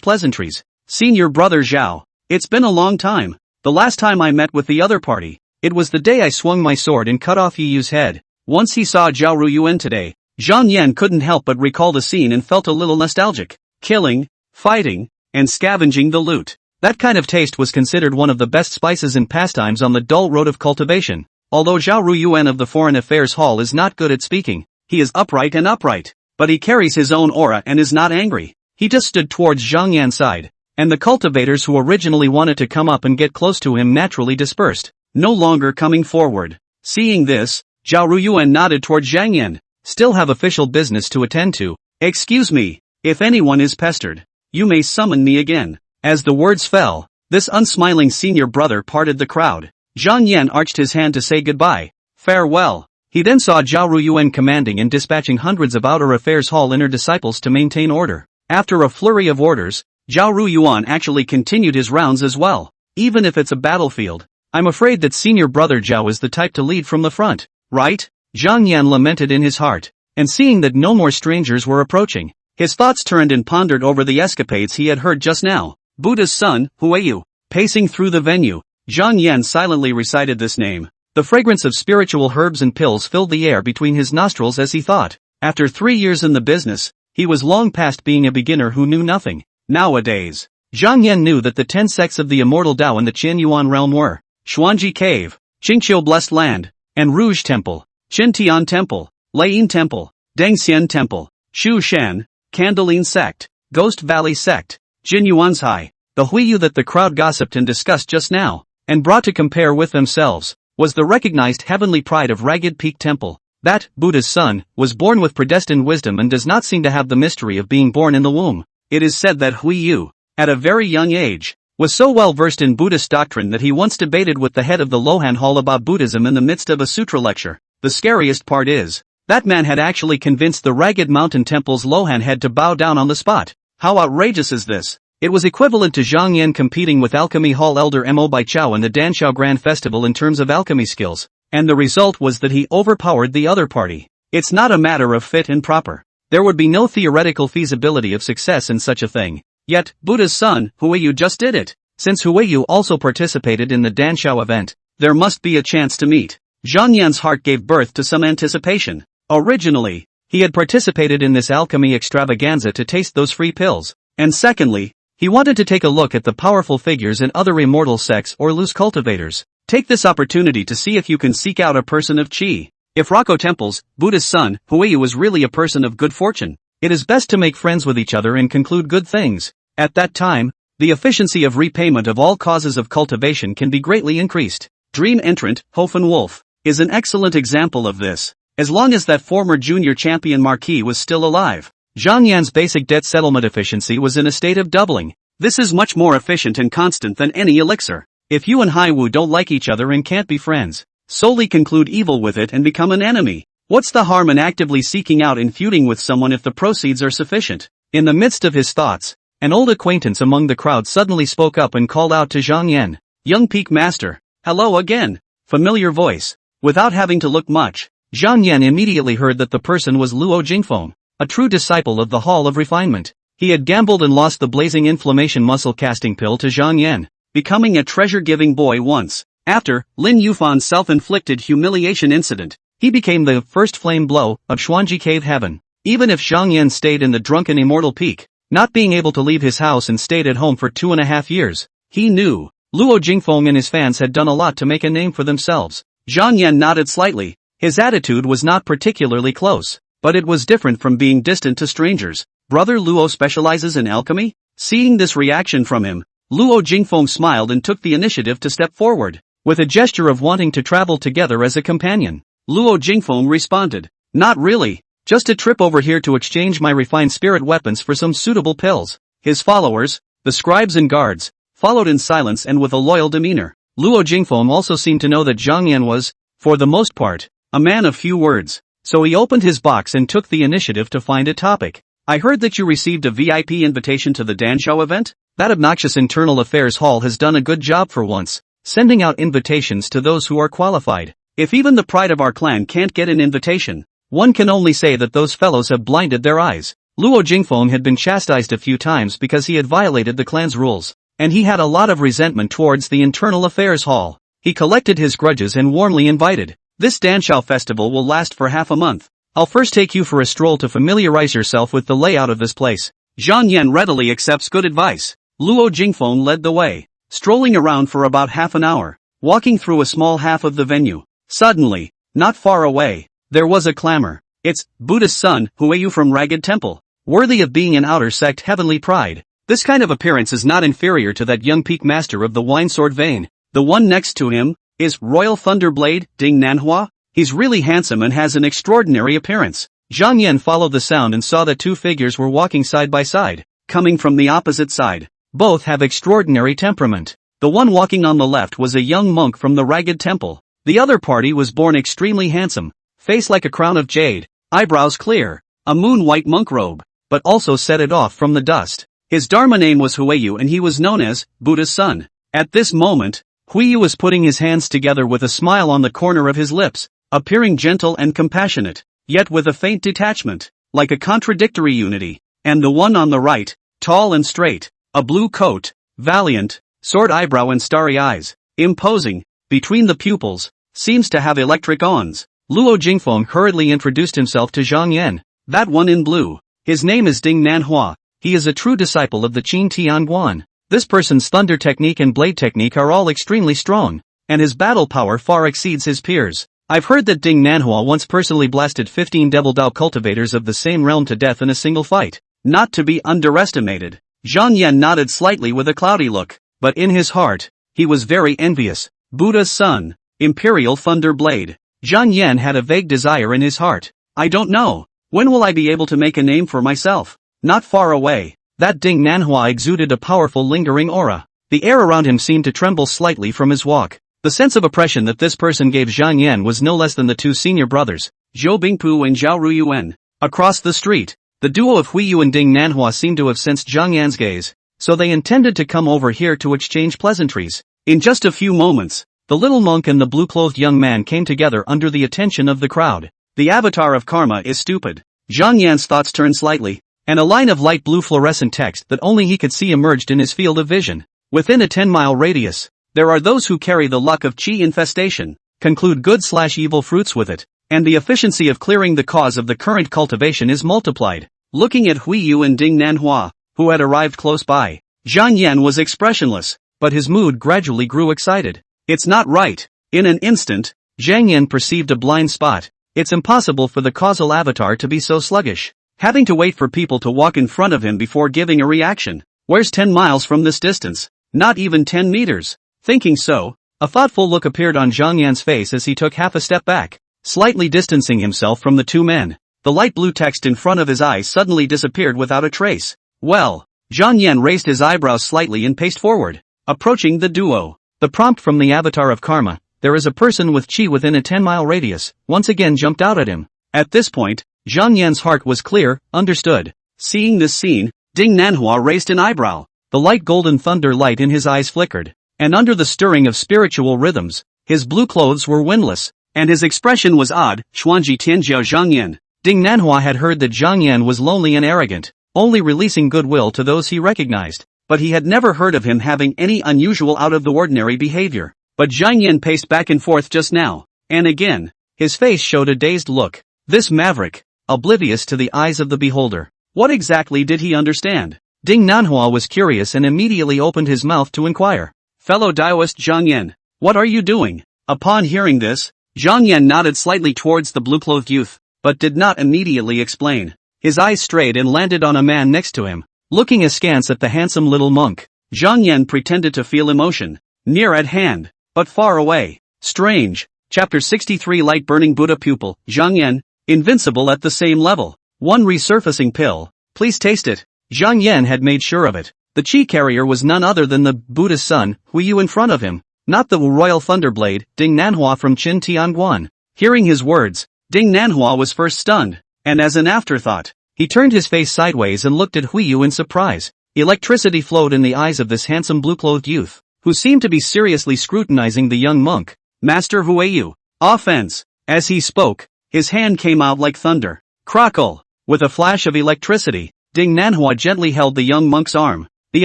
pleasantries. Senior brother Zhao, it's been a long time. The last time I met with the other party, it was the day I swung my sword and cut off Yiyu's head. Once he saw Zhao Ruyuan today, Zhang Yan couldn't help but recall the scene and felt a little nostalgic. Killing, fighting, and scavenging the loot. That kind of taste was considered one of the best spices and pastimes on the dull road of cultivation. Although Zhao Ruyuan of the Foreign Affairs Hall is not good at speaking, he is upright, but he carries his own aura and is not angry. He just stood towards Zhang Yan's side, and the cultivators who originally wanted to come up and get close to him naturally dispersed, no longer coming forward. Seeing this, Zhao Ruyuan nodded toward Zhang Yan. Still have official business to attend to. Excuse me, if anyone is pestered, you may summon me again. As the words fell, this unsmiling senior brother parted the crowd. Zhang Yan arched his hand to say goodbye. Farewell. He then saw Zhao Ruyuan commanding and dispatching hundreds of Outer Affairs Hall inner disciples to maintain order. After a flurry of orders, Zhao Ruyuan actually continued his rounds as well. even if it's a battlefield. I'm afraid that senior brother Zhao is the type to lead from the front, right? Zhang Yan lamented in his heart, and seeing that no more strangers were approaching, his thoughts turned and pondered over the escapades he had heard just now. Buddha's son, Huiyu. Pacing through the venue, Zhang Yan silently recited this name. The fragrance of spiritual herbs and pills filled the air between his nostrils as he thought. After 3 years in the business, he was long past being a beginner who knew nothing. Nowadays, Zhang Yan knew that the 10 sects of the immortal Tao in the Qianyuan realm were Xuanji Cave, Qingqiu Blessed Land, and Rouge Temple, Qintian Temple, Laiyin Temple, Dengxian Temple, Shu Shan, Candeline Sect, Ghost Valley Sect, Jinyuanzhai. The Huiyu that the crowd gossiped and discussed just now, and brought to compare with themselves, was the recognized heavenly pride of Ragged Peak Temple. That, Buddha's son, was born with predestined wisdom and does not seem to have the mystery of being born in the womb. It is said that Huiyu, at a very young age, was so well versed in Buddhist doctrine that he once debated with the head of the Lohan Hall about Buddhism in the midst of a sutra lecture. The scariest part is, that man had actually convinced the Ragged Mountain Temple's Lohan head to bow down on the spot. How outrageous is this? It was equivalent to Zhang Yan competing with Alchemy Hall Elder Mo Bai Chao in the Danshao Grand Festival in terms of alchemy skills, and the result was that he overpowered the other party. It's not a matter of fit and proper. There would be no theoretical feasibility of success in such a thing. Yet, Buddha's son, Huiyu just did it. Since Huiyu also participated in the Danshao event, there must be a chance to meet. Zhang Yan's heart gave birth to some anticipation. Originally, he had participated in this alchemy extravaganza to taste those free pills, and secondly, he wanted to take a look at the powerful figures in other immortal sects or loose cultivators. Take this opportunity to see if you can seek out a person of qi. If Rako Temple's, Buddha's son, Huiyu is really a person of good fortune, it is best to make friends with each other and conclude good things. At that time, the efficiency of repayment of all causes of cultivation can be greatly increased. Dream Entrant, Hofen Wolf, is an excellent example of this. As long as that former junior champion Marquis was still alive, Zhang Yan's basic debt settlement efficiency was in a state of doubling. This is much more efficient and constant than any elixir. If you and Haiwu don't like each other and can't be friends, solely conclude evil with it and become an enemy. What's the harm in actively seeking out and feuding with someone if the proceeds are sufficient? In the midst of his thoughts, an old acquaintance among the crowd suddenly spoke up and called out to Zhang Yan. Young Peak Master. Hello again. Familiar voice. Without having to look much, Zhang Yan immediately heard that the person was Luo Jingfeng, a true disciple of the Hall of Refinement. He had gambled and lost the blazing inflammation muscle casting pill to Zhang Yan, becoming a treasure-giving boy once. After Lin Yufan's self-inflicted humiliation incident, he became the first flame blow of Xuanji Cave Heaven. Even if Zhang Yan stayed in the drunken immortal peak, not being able to leave his house and stayed at home for 2.5 years, he knew Luo Jingfeng and his fans had done a lot to make a name for themselves. Zhang Yan nodded slightly. His attitude was not particularly close, but it was different from being distant to strangers. Brother Luo specializes in alchemy? Seeing this reaction from him, Luo Jingfeng smiled and took the initiative to step forward, with a gesture of wanting to travel together as a companion. Luo Jingfeng responded, not really, just a trip over here to exchange my refined spirit weapons for some suitable pills. His followers, the scribes and guards, followed in silence and with a loyal demeanor. Luo Jingfeng also seemed to know that Zhang Yan was, for the most part, a man of few words, so he opened his box and took the initiative to find a topic. I heard that you received a VIP invitation to the Danshao event? That obnoxious internal affairs hall has done a good job for once, sending out invitations to those who are qualified. If even the pride of our clan can't get an invitation, one can only say that those fellows have blinded their eyes. Luo Jingfeng had been chastised a few times because he had violated the clan's rules, and he had a lot of resentment towards the internal affairs hall. He collected his grudges and warmly invited. This Danshao festival will last for half a month. I'll first take you for a stroll to familiarize yourself with the layout of this place. Zhang Yan readily accepts good advice. Luo Jingfeng led the way, strolling around for about half an hour, walking through a small half of the venue. Suddenly, not far away, there was a clamor. It's Buddha's son, Huiyu from Ragged Temple, worthy of being an outer sect heavenly pride. This kind of appearance is not inferior to that young peak master of the wine sword vein. The one next to him is Royal Thunderblade, Ding Manhwa. He's really handsome and has an extraordinary appearance. Zhang Yan followed the sound and saw that two figures were walking side by side, coming from the opposite side. Both have extraordinary temperament. The one walking on the left was a young monk from the Ragged Temple. The other party was born extremely handsome, face like a crown of jade, eyebrows clear, a moon-white monk robe, but also set it off from the dust. His Dharma name was Huiyu and he was known as Buddha's son. At this moment, Huiyu was putting his hands together with a smile on the corner of his lips, appearing gentle and compassionate, yet with a faint detachment, like a contradictory unity. And the one on the right, tall and straight, a blue coat, valiant, sword eyebrow and starry eyes, imposing, between the pupils, seems to have electric ons. Luo Jingfeng hurriedly introduced himself to Zhang Yan. That one in blue. His name is Ding Nanhua. He is a true disciple of the Qin Tianguan. This person's thunder technique and blade technique are all extremely strong, and his battle power far exceeds his peers. I've heard that Ding Nanhua once personally blasted 15 Devil Dao cultivators of the same realm to death in a single fight. Not to be underestimated. Zhang Yan nodded slightly with a cloudy look, but in his heart, he was very envious. Buddha's son, Imperial Thunder Blade. Zhang Yan had a vague desire in his heart. I don't know. When will I be able to make a name for myself? Not far away. That Ding Nanhua exuded a powerful lingering aura. The air around him seemed to tremble slightly from his walk. The sense of oppression that this person gave Zhang Yan was no less than the two senior brothers, Zhou Bingpu and Zhao Ruyuan. Across the street, the duo of Huiyu and Ding Nanhua seemed to have sensed Zhang Yan's gaze, so they intended to come over here to exchange pleasantries. In just a few moments, the little monk and the blue-clothed young man came together under the attention of the crowd. The avatar of karma is stupid. Zhang Yan's thoughts turned slightly, and a line of light blue fluorescent text that only he could see emerged in his field of vision. Within a 10-mile radius, there are those who carry the luck of qi infestation, conclude good/evil fruits with it, and the efficiency of clearing the cause of the current cultivation is multiplied. Looking at Huiyu and Ding Nanhua, who had arrived close by, Zhang Yan was expressionless, but his mood gradually grew excited. It's not right. In an instant, Zhang Yan perceived a blind spot. It's impossible for the causal avatar to be so sluggish, having to wait for people to walk in front of him before giving a reaction. Where's 10 miles from this distance? Not even 10 meters. Thinking so, a thoughtful look appeared on Zhang Yan's face as he took half a step back, slightly distancing himself from the two men. The light blue text in front of his eyes suddenly disappeared without a trace. Well, Zhang Yan raised his eyebrows slightly and paced forward, approaching the duo. The prompt from the avatar of karma, there is a person with qi within a 10-mile radius, once again jumped out at him. At this point, Zhang Yan's heart was clear, understood. Seeing this scene, Ding Nanhua raised an eyebrow. The light golden thunder light in his eyes flickered, and under the stirring of spiritual rhythms, his blue clothes were windless, and his expression was odd. Xuanji Tianjiao Zhang Yan. Ding Nanhua had heard that Zhang Yan was lonely and arrogant, only releasing goodwill to those he recognized, but he had never heard of him having any unusual out-of-the-ordinary behavior. But Zhang Yan paced back and forth just now, and again, his face showed a dazed look. This maverick, oblivious to the eyes of the beholder. What exactly did he understand? Ding Nanhua was curious and immediately opened his mouth to inquire. Fellow Daoist Zhang Yan, what are you doing? Upon hearing this, Zhang Yan nodded slightly towards the blue-clothed youth, but did not immediately explain. His eyes strayed and landed on a man next to him. Looking askance at the handsome little monk, Zhang Yan pretended to feel emotion. Near at hand, but far away. Strange. Chapter 63 Light-burning Buddha pupil, Zhang Yan, invincible at the same level. One resurfacing pill. Please taste it. Zhang Yan had made sure of it. The chi carrier was none other than the Buddha's son, Huiyu in front of him. Not the royal thunderblade, Ding Nanhua from Qin Tianguan. Hearing his words, Ding Nanhua was first stunned, and as an afterthought, he turned his face sideways and looked at Huiyu in surprise. Electricity flowed in the eyes of this handsome blue-clothed youth, who seemed to be seriously scrutinizing the young monk. Master Huiyu, offense. As he spoke, his hand came out like thunder. Crackle. With a flash of electricity, Ding Nanhua gently held the young monk's arm. The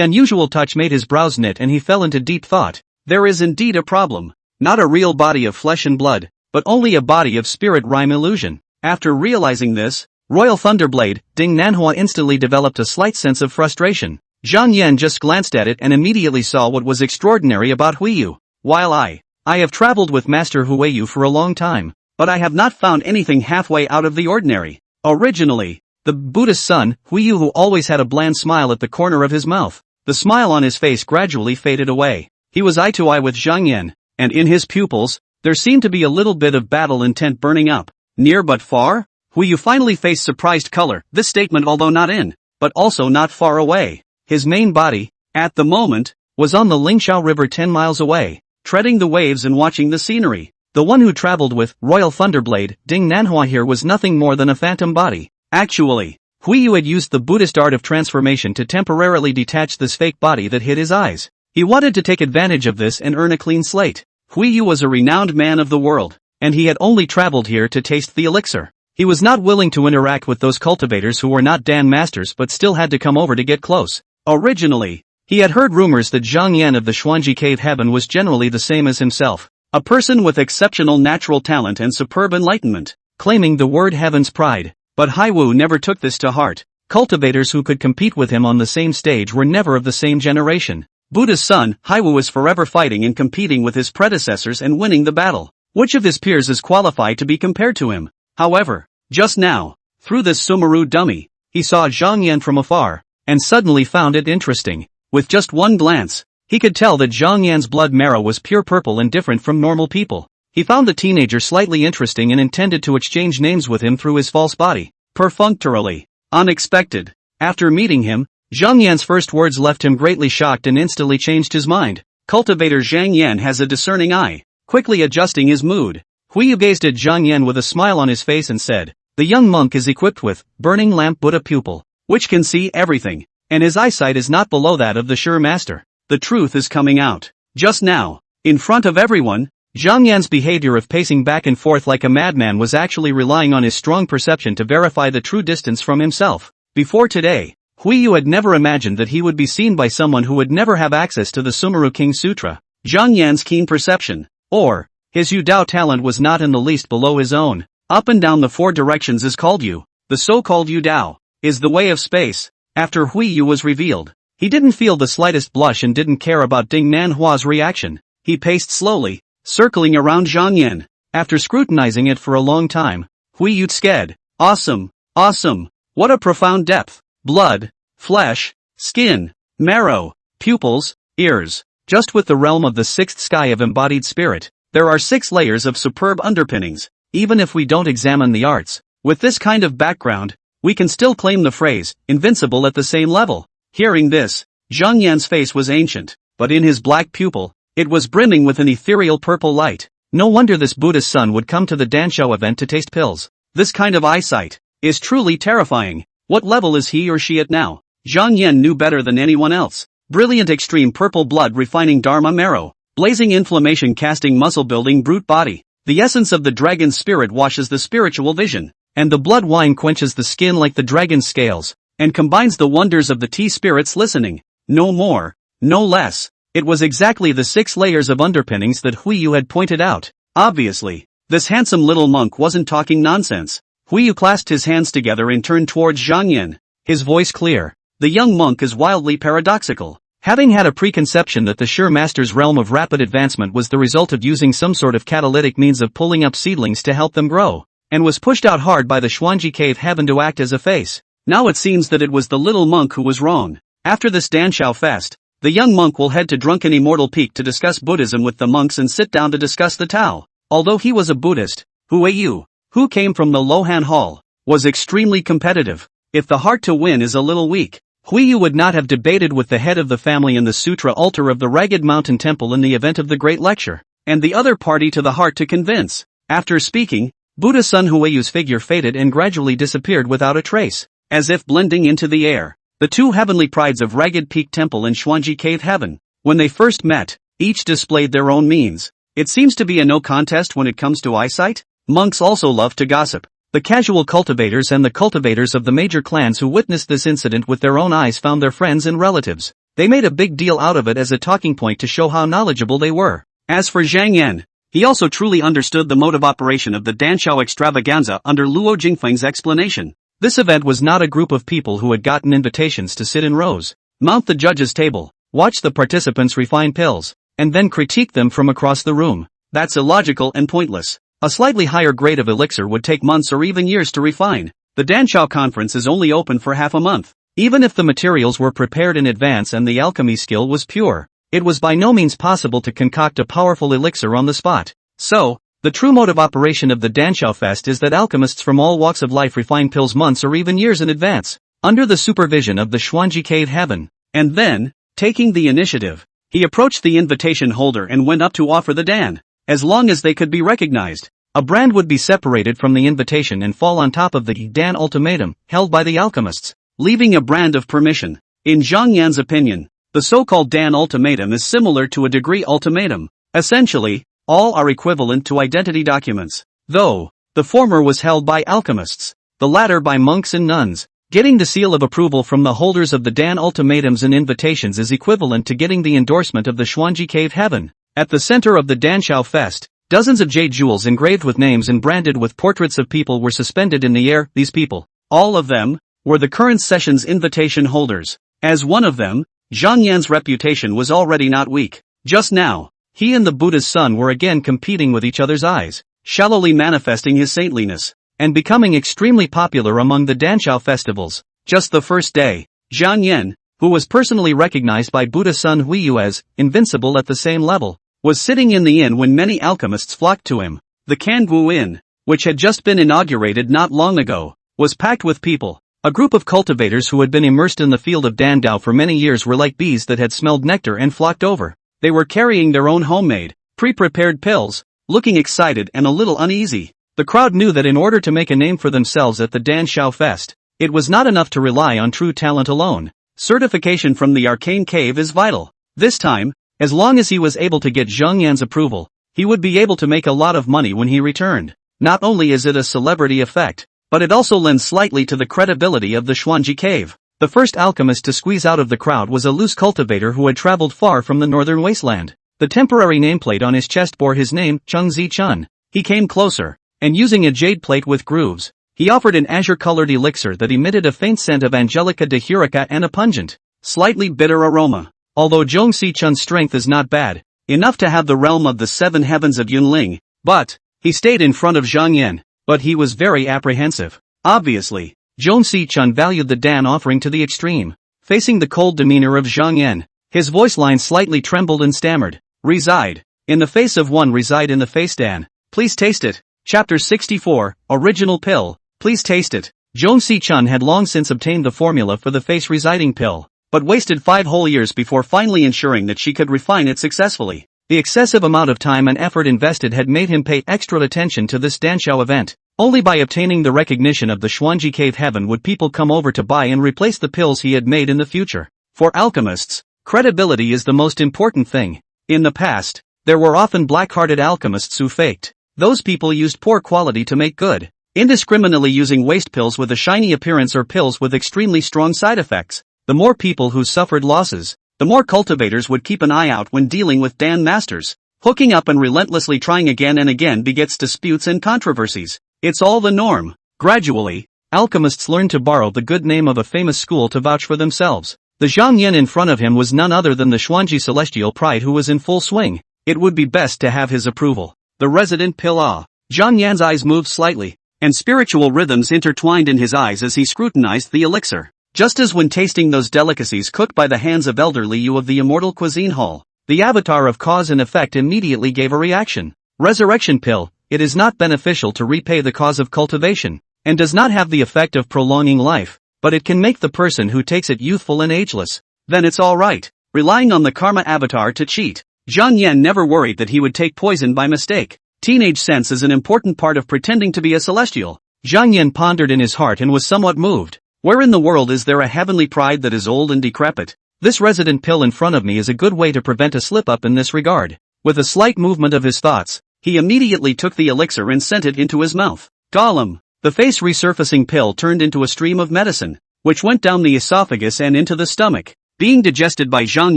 unusual touch made his brows knit and he fell into deep thought. There is indeed a problem. Not a real body of flesh and blood, but only a body of spirit rhyme illusion. After realizing this, Royal Thunderblade, Ding Nanhua instantly developed a slight sense of frustration. Zhang Yan just glanced at it and immediately saw what was extraordinary about Huiyu. While I have traveled with Master Huiyu for a long time, but I have not found anything halfway out of the ordinary. Originally, the Buddha's son, Huiyu, who always had a bland smile at the corner of his mouth. The smile on his face gradually faded away. He was eye to eye with Zhang Yan, and in his pupils, there seemed to be a little bit of battle intent burning up. Near but far? Huiyu finally faced surprised color. This statement, although not in, but also not far away. His main body, at the moment, was on the Lingxiao River 10 miles away, treading the waves and watching the scenery. The one who traveled with Royal Thunderblade, Ding Nanhua here was nothing more than a phantom body. Actually, Huiyu had used the Buddhist art of transformation to temporarily detach this fake body that hid his eyes. He wanted to take advantage of this and earn a clean slate. Hui Yu was a renowned man of the world, and he had only traveled here to taste the elixir. He was not willing to interact with those cultivators who were not Dan masters but still had to come over to get close. Originally, he had heard rumors that Zhang Yan of the Xuanji Cave Heaven was generally the same as himself, a person with exceptional natural talent and superb enlightenment, claiming the word heaven's pride. But Haiwu never took this to heart. Cultivators who could compete with him on the same stage were never of the same generation. Buddha's son, Haiwu, is forever fighting and competing with his predecessors and winning the battle. Which of his peers is qualified to be compared to him? However, just now, through this Sumeru dummy, he saw Zhang Yan from afar, and suddenly found it interesting. With just one glance, he could tell that Zhang Yan's blood marrow was pure purple and different from normal people. He found the teenager slightly interesting and intended to exchange names with him through his false body. Perfunctorily. Unexpected. After meeting him, Zhang Yan's first words left him greatly shocked and instantly changed his mind. Cultivator Zhang Yan has a discerning eye. Quickly adjusting his mood, Hui Yu gazed at Zhang Yan with a smile on his face and said, "The young monk is equipped with burning lamp Buddha pupil, which can see everything, and his eyesight is not below that of the sure master. The truth is coming out." Just now, in front of everyone, Zhang Yan's behavior of pacing back and forth like a madman was actually relying on his strong perception to verify the true distance from himself. Before today, Hui Yu had never imagined that he would be seen by someone who would never have access to the Sumeru King Sutra. Zhang Yan's keen perception, or his Yu Dao talent, was not in the least below his own. Up and down the four directions is called Yu. The so-called Yu Dao is the way of space. After Hui Yu was revealed, he didn't feel the slightest blush and didn't care about Ding Manhwa's reaction. He paced slowly, circling around Zhang Yan. After scrutinizing it for a long time, Hui Yu said, "Awesome, awesome. What a profound depth. Blood, flesh, skin, marrow, pupils, ears. Just with the realm of the sixth sky of embodied spirit, there are 6 layers of superb underpinnings. Even if we don't examine the arts, with this kind of background, we can still claim the phrase, invincible, at the same level." Hearing this, Zhang Yan's face was ancient, but in his black pupil, it was brimming with an ethereal purple light. No wonder this Buddha's son would come to the Danshao event to taste pills. This kind of eyesight is truly terrifying. What level is he or she at now? Zhang Yan knew better than anyone else. Brilliant extreme purple blood refining Dharma marrow, blazing inflammation casting muscle building brute body. The essence of the dragon's spirit washes the spiritual vision, and the blood wine quenches the skin like the dragon's scales, and combines the wonders of the tea spirit's listening. No more, no less. It was exactly the 6 layers of underpinnings that Hui Yu had pointed out. Obviously, this handsome little monk wasn't talking nonsense. Hui Yu clasped his hands together and turned towards Zhang Yan, his voice clear. The young monk is wildly paradoxical. Having had a preconception that the sure master's realm of rapid advancement was the result of using some sort of catalytic means of pulling up seedlings to help them grow, and was pushed out hard by the Xuanji Cave Heaven to act as a face. Now it seems that it was the little monk who was wrong. After this Danshao fest, the young monk will head to Drunken Immortal Peak to discuss Buddhism with the monks and sit down to discuss the Tao. Although he was a Buddhist, Hui Yu, who came from the Lohan Hall, was extremely competitive. If the heart to win is a little weak, Hui Yu would not have debated with the head of the family in the sutra altar of the Ragged Mountain Temple in the event of the Great Lecture, and the other party to the heart to convince. After speaking, Buddha's son Hui Yu's figure faded and gradually disappeared without a trace, as if blending into the air. The 2 heavenly prides of Ragged Peak Temple and Xuanji Cave Heaven, when they first met, each displayed their own means. It seems to be a no contest when it comes to eyesight. Monks also love to gossip. The casual cultivators and the cultivators of the major clans who witnessed this incident with their own eyes found their friends and relatives. They made a big deal out of it as a talking point to show how knowledgeable they were. As for Zhang Yan, he also truly understood the mode of operation of the Danshao extravaganza under Luo Jingfeng's explanation. This event was not a group of people who had gotten invitations to sit in rows, mount the judge's table, watch the participants refine pills, and then critique them from across the room. That's illogical and pointless. A slightly higher grade of elixir would take months or even years to refine. The Danshao conference is only open for half a month. Even if the materials were prepared in advance and the alchemy skill was pure, it was by no means possible to concoct a powerful elixir on the spot. So, the true mode of operation of the Danshao Fest is that alchemists from all walks of life refine pills months or even years in advance, under the supervision of the Xuanji Cave Heaven. And then, taking the initiative, he approached the invitation holder and went up to offer the Dan. As long as they could be recognized, a brand would be separated from the invitation and fall on top of the Dan ultimatum, held by the alchemists, leaving a brand of permission. In Zhang Yan's opinion, The so-called Dan ultimatum is similar to a degree ultimatum. Essentially, all are equivalent to identity documents, though the former was held by alchemists, the latter by monks and nuns. Getting the seal of approval from the holders of the Dan ultimatums and invitations is equivalent to getting the endorsement of the Xuanji Cave Heaven. At the center of the Danshao Fest, dozens of jade jewels engraved with names and branded with portraits of people were suspended in the air. These people, all of them, were the current session's invitation holders. As one of them, Zhang Yan's reputation was already not weak. Just now, he and the Buddha's son were again competing with each other's eyes, shallowly manifesting his saintliness, and becoming extremely popular among the Danshao festivals. Just the first day, Zhang Yan, who was personally recognized by Buddha's son Huiyu as invincible at the same level, was sitting in the inn when many alchemists flocked to him. The Kangu Inn, which had just been inaugurated not long ago, was packed with people. A group of cultivators who had been immersed in the field of Dandao for many years were like bees that had smelled nectar and flocked over. They were carrying their own homemade, pre-prepared pills, looking excited and a little uneasy. The crowd knew that in order to make a name for themselves at the Danshao Fest, it was not enough to rely on true talent alone. Certification from the Arcane Cave is vital. This time, as long as he was able to get Zhang Yan's approval, he would be able to make a lot of money when he returned. Not only is it a celebrity effect, but it also lends slightly to the credibility of the Xuanji Cave. The first alchemist to squeeze out of the crowd was a loose cultivator who had traveled far from the northern wasteland. The temporary nameplate on his chest bore his name, Chengzi Chun. He came closer, and using a jade plate with grooves, he offered an azure-colored elixir that emitted a faint scent of Angelica de Hurica and a pungent, slightly bitter aroma. Although Zhongxi Chun's strength is not bad, enough to have the realm of the seven heavens of Yunling, but he stayed in front of Zhang Yan. But he was very apprehensive. Obviously, Zhongxi Chun valued the Dan offering to the extreme. Facing the cold demeanor of Zhang Yan, his voice line slightly trembled and stammered. Reside. In the face of one, reside in the face Dan. Please taste it. Chapter 64, Original Pill. Please taste it. Zhongxi Chun had long since obtained the formula for the face residing pill, but wasted 5 whole years before finally ensuring that she could refine it successfully. The excessive amount of time and effort invested had made him pay extra attention to this Danshao event. Only by obtaining the recognition of the Xuanji Cave Heaven would people come over to buy and replace the pills he had made in the future. For alchemists, credibility is the most important thing. In the past, there were often black-hearted alchemists who faked. Those people used poor quality to make good, indiscriminately using waste pills with a shiny appearance or pills with extremely strong side effects. The more people who suffered losses, the more cultivators would keep an eye out when dealing with Dan masters. Hooking up and relentlessly trying again and again begets disputes and controversies. It's all the norm. Gradually, alchemists learned to borrow the good name of a famous school to vouch for themselves. The Zhang Yan in front of him was none other than the Xuanji Celestial Pride, who was in full swing. It would be best to have his approval. The resident pill. Zhang Yan's eyes moved slightly, and spiritual rhythms intertwined in his eyes as he scrutinized the elixir. Just as when tasting those delicacies cooked by the hands of elder Liu of the Immortal Cuisine Hall, the avatar of cause and effect immediately gave a reaction. Resurrection pill. It is not beneficial to repay the cause of cultivation, and does not have the effect of prolonging life, but it can make the person who takes it youthful and ageless. Then it's alright. Relying on the karma avatar to cheat, Zhang Yan never worried that he would take poison by mistake. Teenage sense is an important part of pretending to be a celestial. Zhang Yan pondered in his heart and was somewhat moved. Where in the world is there a heavenly pride that is old and decrepit? This resident pill in front of me is a good way to prevent a slip-up in this regard. With a slight movement of his thoughts, he immediately took the elixir and sent it into his mouth. Gollum. The face resurfacing pill turned into a stream of medicine, which went down the esophagus and into the stomach, being digested by Zhang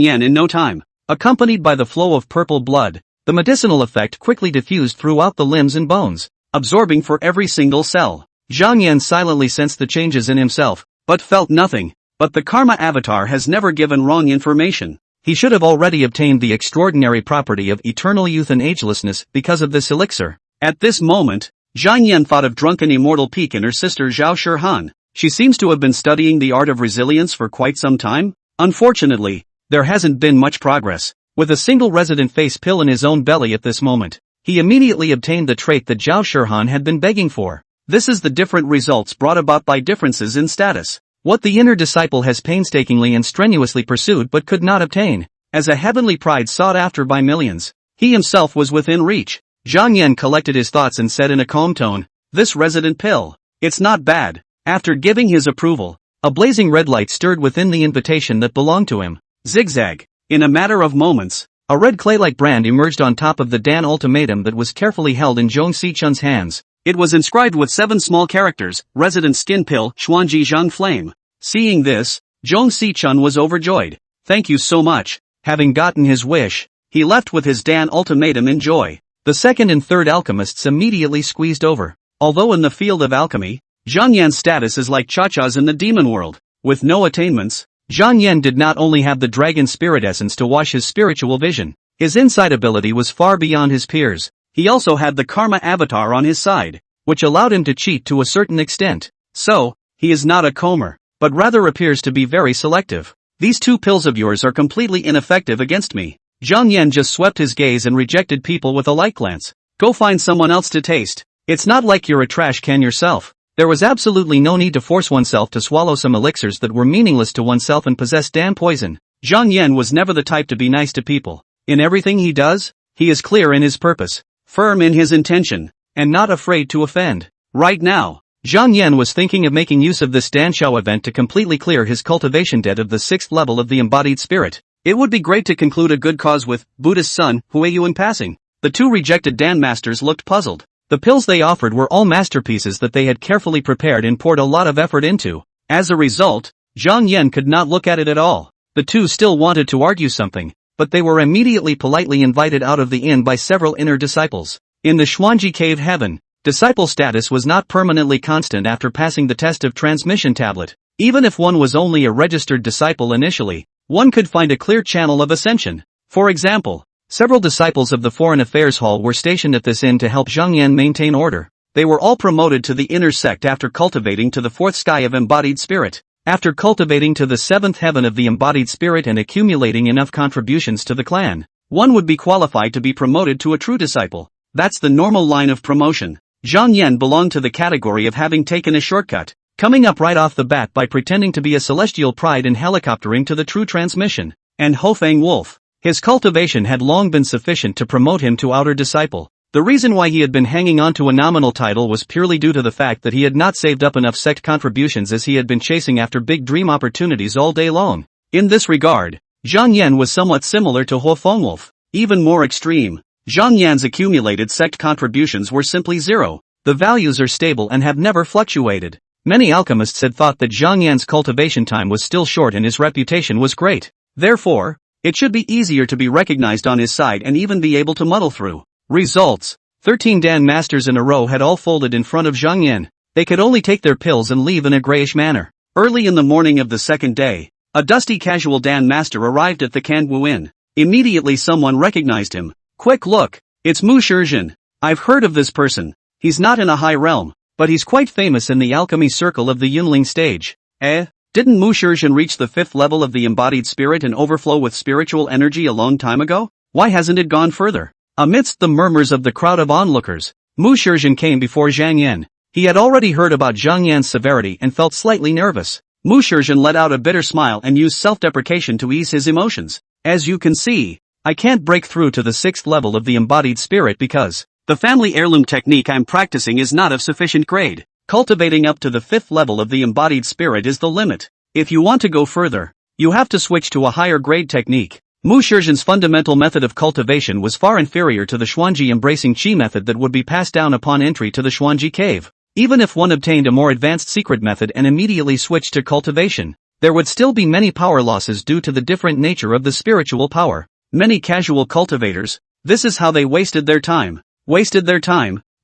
Yan in no time. Accompanied by the flow of purple blood, the medicinal effect quickly diffused throughout the limbs and bones, absorbing for every single cell. Zhang Yan silently sensed the changes in himself, but felt nothing. But the karma avatar has never given wrong information. He should have already obtained the extraordinary property of eternal youth and agelessness because of this elixir. At this moment, Zhang Yan thought of drunken immortal Peak and her sister Zhao Shihan. She seems to have been studying the art of resilience for quite some time. Unfortunately, there hasn't been much progress. With a single resident face pill in his own belly at this moment, he immediately obtained the trait that Zhao Shihan had been begging for. This is the different results brought about by differences in status. What the inner disciple has painstakingly and strenuously pursued but could not obtain, as a heavenly pride sought after by millions. He himself was within reach. Zhang Yan collected his thoughts and said in a calm tone, "This resident pill, it's not bad." After giving his approval, a blazing red light stirred within the invitation that belonged to him. Zigzag. In a matter of moments, a red clay-like brand emerged on top of the Dan ultimatum that was carefully held in Zhong Si-chun's hands. It was inscribed with 7 small characters, Resident Skin Pill, Xuanji Zhang Flame. Seeing this, Zhong Si-chun was overjoyed. Thank you so much. Having gotten his wish, he left with his Dan ultimatum in joy. The second and third alchemists immediately squeezed over. Although in the field of alchemy, Zhang Yan's status is like Cha-Cha's in the demon world. With no attainments, Zhang Yan did not only have the dragon spirit essence to wash his spiritual vision, his insight ability was far beyond his peers. He also had the karma avatar on his side, which allowed him to cheat to a certain extent. So, he is not a comer, but rather appears to be very selective. These 2 pills of yours are completely ineffective against me. Zhang Yan just swept his gaze and rejected people with a light glance. Go find someone else to taste. It's not like you're a trash can yourself. There was absolutely no need to force oneself to swallow some elixirs that were meaningless to oneself and possessed Dan poison. Zhang Yan was never the type to be nice to people. In everything he does, he is clear in his purpose, firm in his intention, and not afraid to offend. Right now, Zhang Yan was thinking of making use of this Dan Shao event to completely clear his cultivation debt of the 6th level of the embodied spirit. It would be great to conclude a good cause with Buddha's son, Huayu in passing. The 2 rejected Dan masters looked puzzled. The pills they offered were all masterpieces that they had carefully prepared and poured a lot of effort into. As a result, Zhang Yan could not look at it at all. The 2 still wanted to argue something, but they were immediately politely invited out of the inn by several inner disciples. In the Xuanji cave heaven, disciple status was not permanently constant after passing the test of transmission tablet. Even if one was only a registered disciple initially, one could find a clear channel of ascension. For example, several disciples of the Foreign Affairs Hall were stationed at this inn to help Zhang Yan maintain order. They were all promoted to the inner sect after cultivating to the 4th sky of embodied spirit. After cultivating to the 7th heaven of the embodied spirit and accumulating enough contributions to the clan, one would be qualified to be promoted to a true disciple. That's the normal line of promotion. Zhang Yan belonged to the category of having taken a shortcut, coming up right off the bat by pretending to be a celestial pride and helicoptering to the true transmission. And Hofeng Wolf. His cultivation had long been sufficient to promote him to outer disciple. The reason why he had been hanging on to a nominal title was purely due to the fact that he had not saved up enough sect contributions as he had been chasing after big dream opportunities all day long. In this regard, Zhang Yan was somewhat similar to Hofeng Wolf. Even more extreme, Zhang Yan's accumulated sect contributions were simply 0. The values are stable and have never fluctuated. Many alchemists had thought that Zhang Yan's cultivation time was still short and his reputation was great. Therefore, it should be easier to be recognized on his side and even be able to muddle through. Results: 13 Dan masters in a row had all folded in front of Zhang Yan. They could only take their pills and leave in a grayish manner. Early in the morning of the second day, a dusty casual Dan master arrived at the Kanwu Inn. Immediately someone recognized him. Quick look, it's Mu Shizhen. I've heard of this person. He's not in a high realm, but he's quite famous in the alchemy circle of the Yunling stage. Didn't Mu Shizhen reach the 5th level of the embodied spirit and overflow with spiritual energy a long time ago? Why hasn't it gone further? Amidst the murmurs of the crowd of onlookers, Mu Shizhen came before Zhang Yan. He had already heard about Zhang Yan's severity and felt slightly nervous. Mu Shizhen let out a bitter smile and used self-deprecation to ease his emotions. As you can see, I can't break through to the 6th level of the embodied spirit because the family heirloom technique I'm practicing is not of sufficient grade. Cultivating up to the 5th level of the embodied spirit is the limit. If you want to go further, you have to switch to a higher grade technique. Mu Shizhen's fundamental method of cultivation was far inferior to the Xuanji embracing Qi method that would be passed down upon entry to the Xuanji cave. Even if one obtained a more advanced secret method and immediately switched to cultivation, there would still be many power losses due to the different nature of the spiritual power. Many casual cultivators, this is how they wasted their time,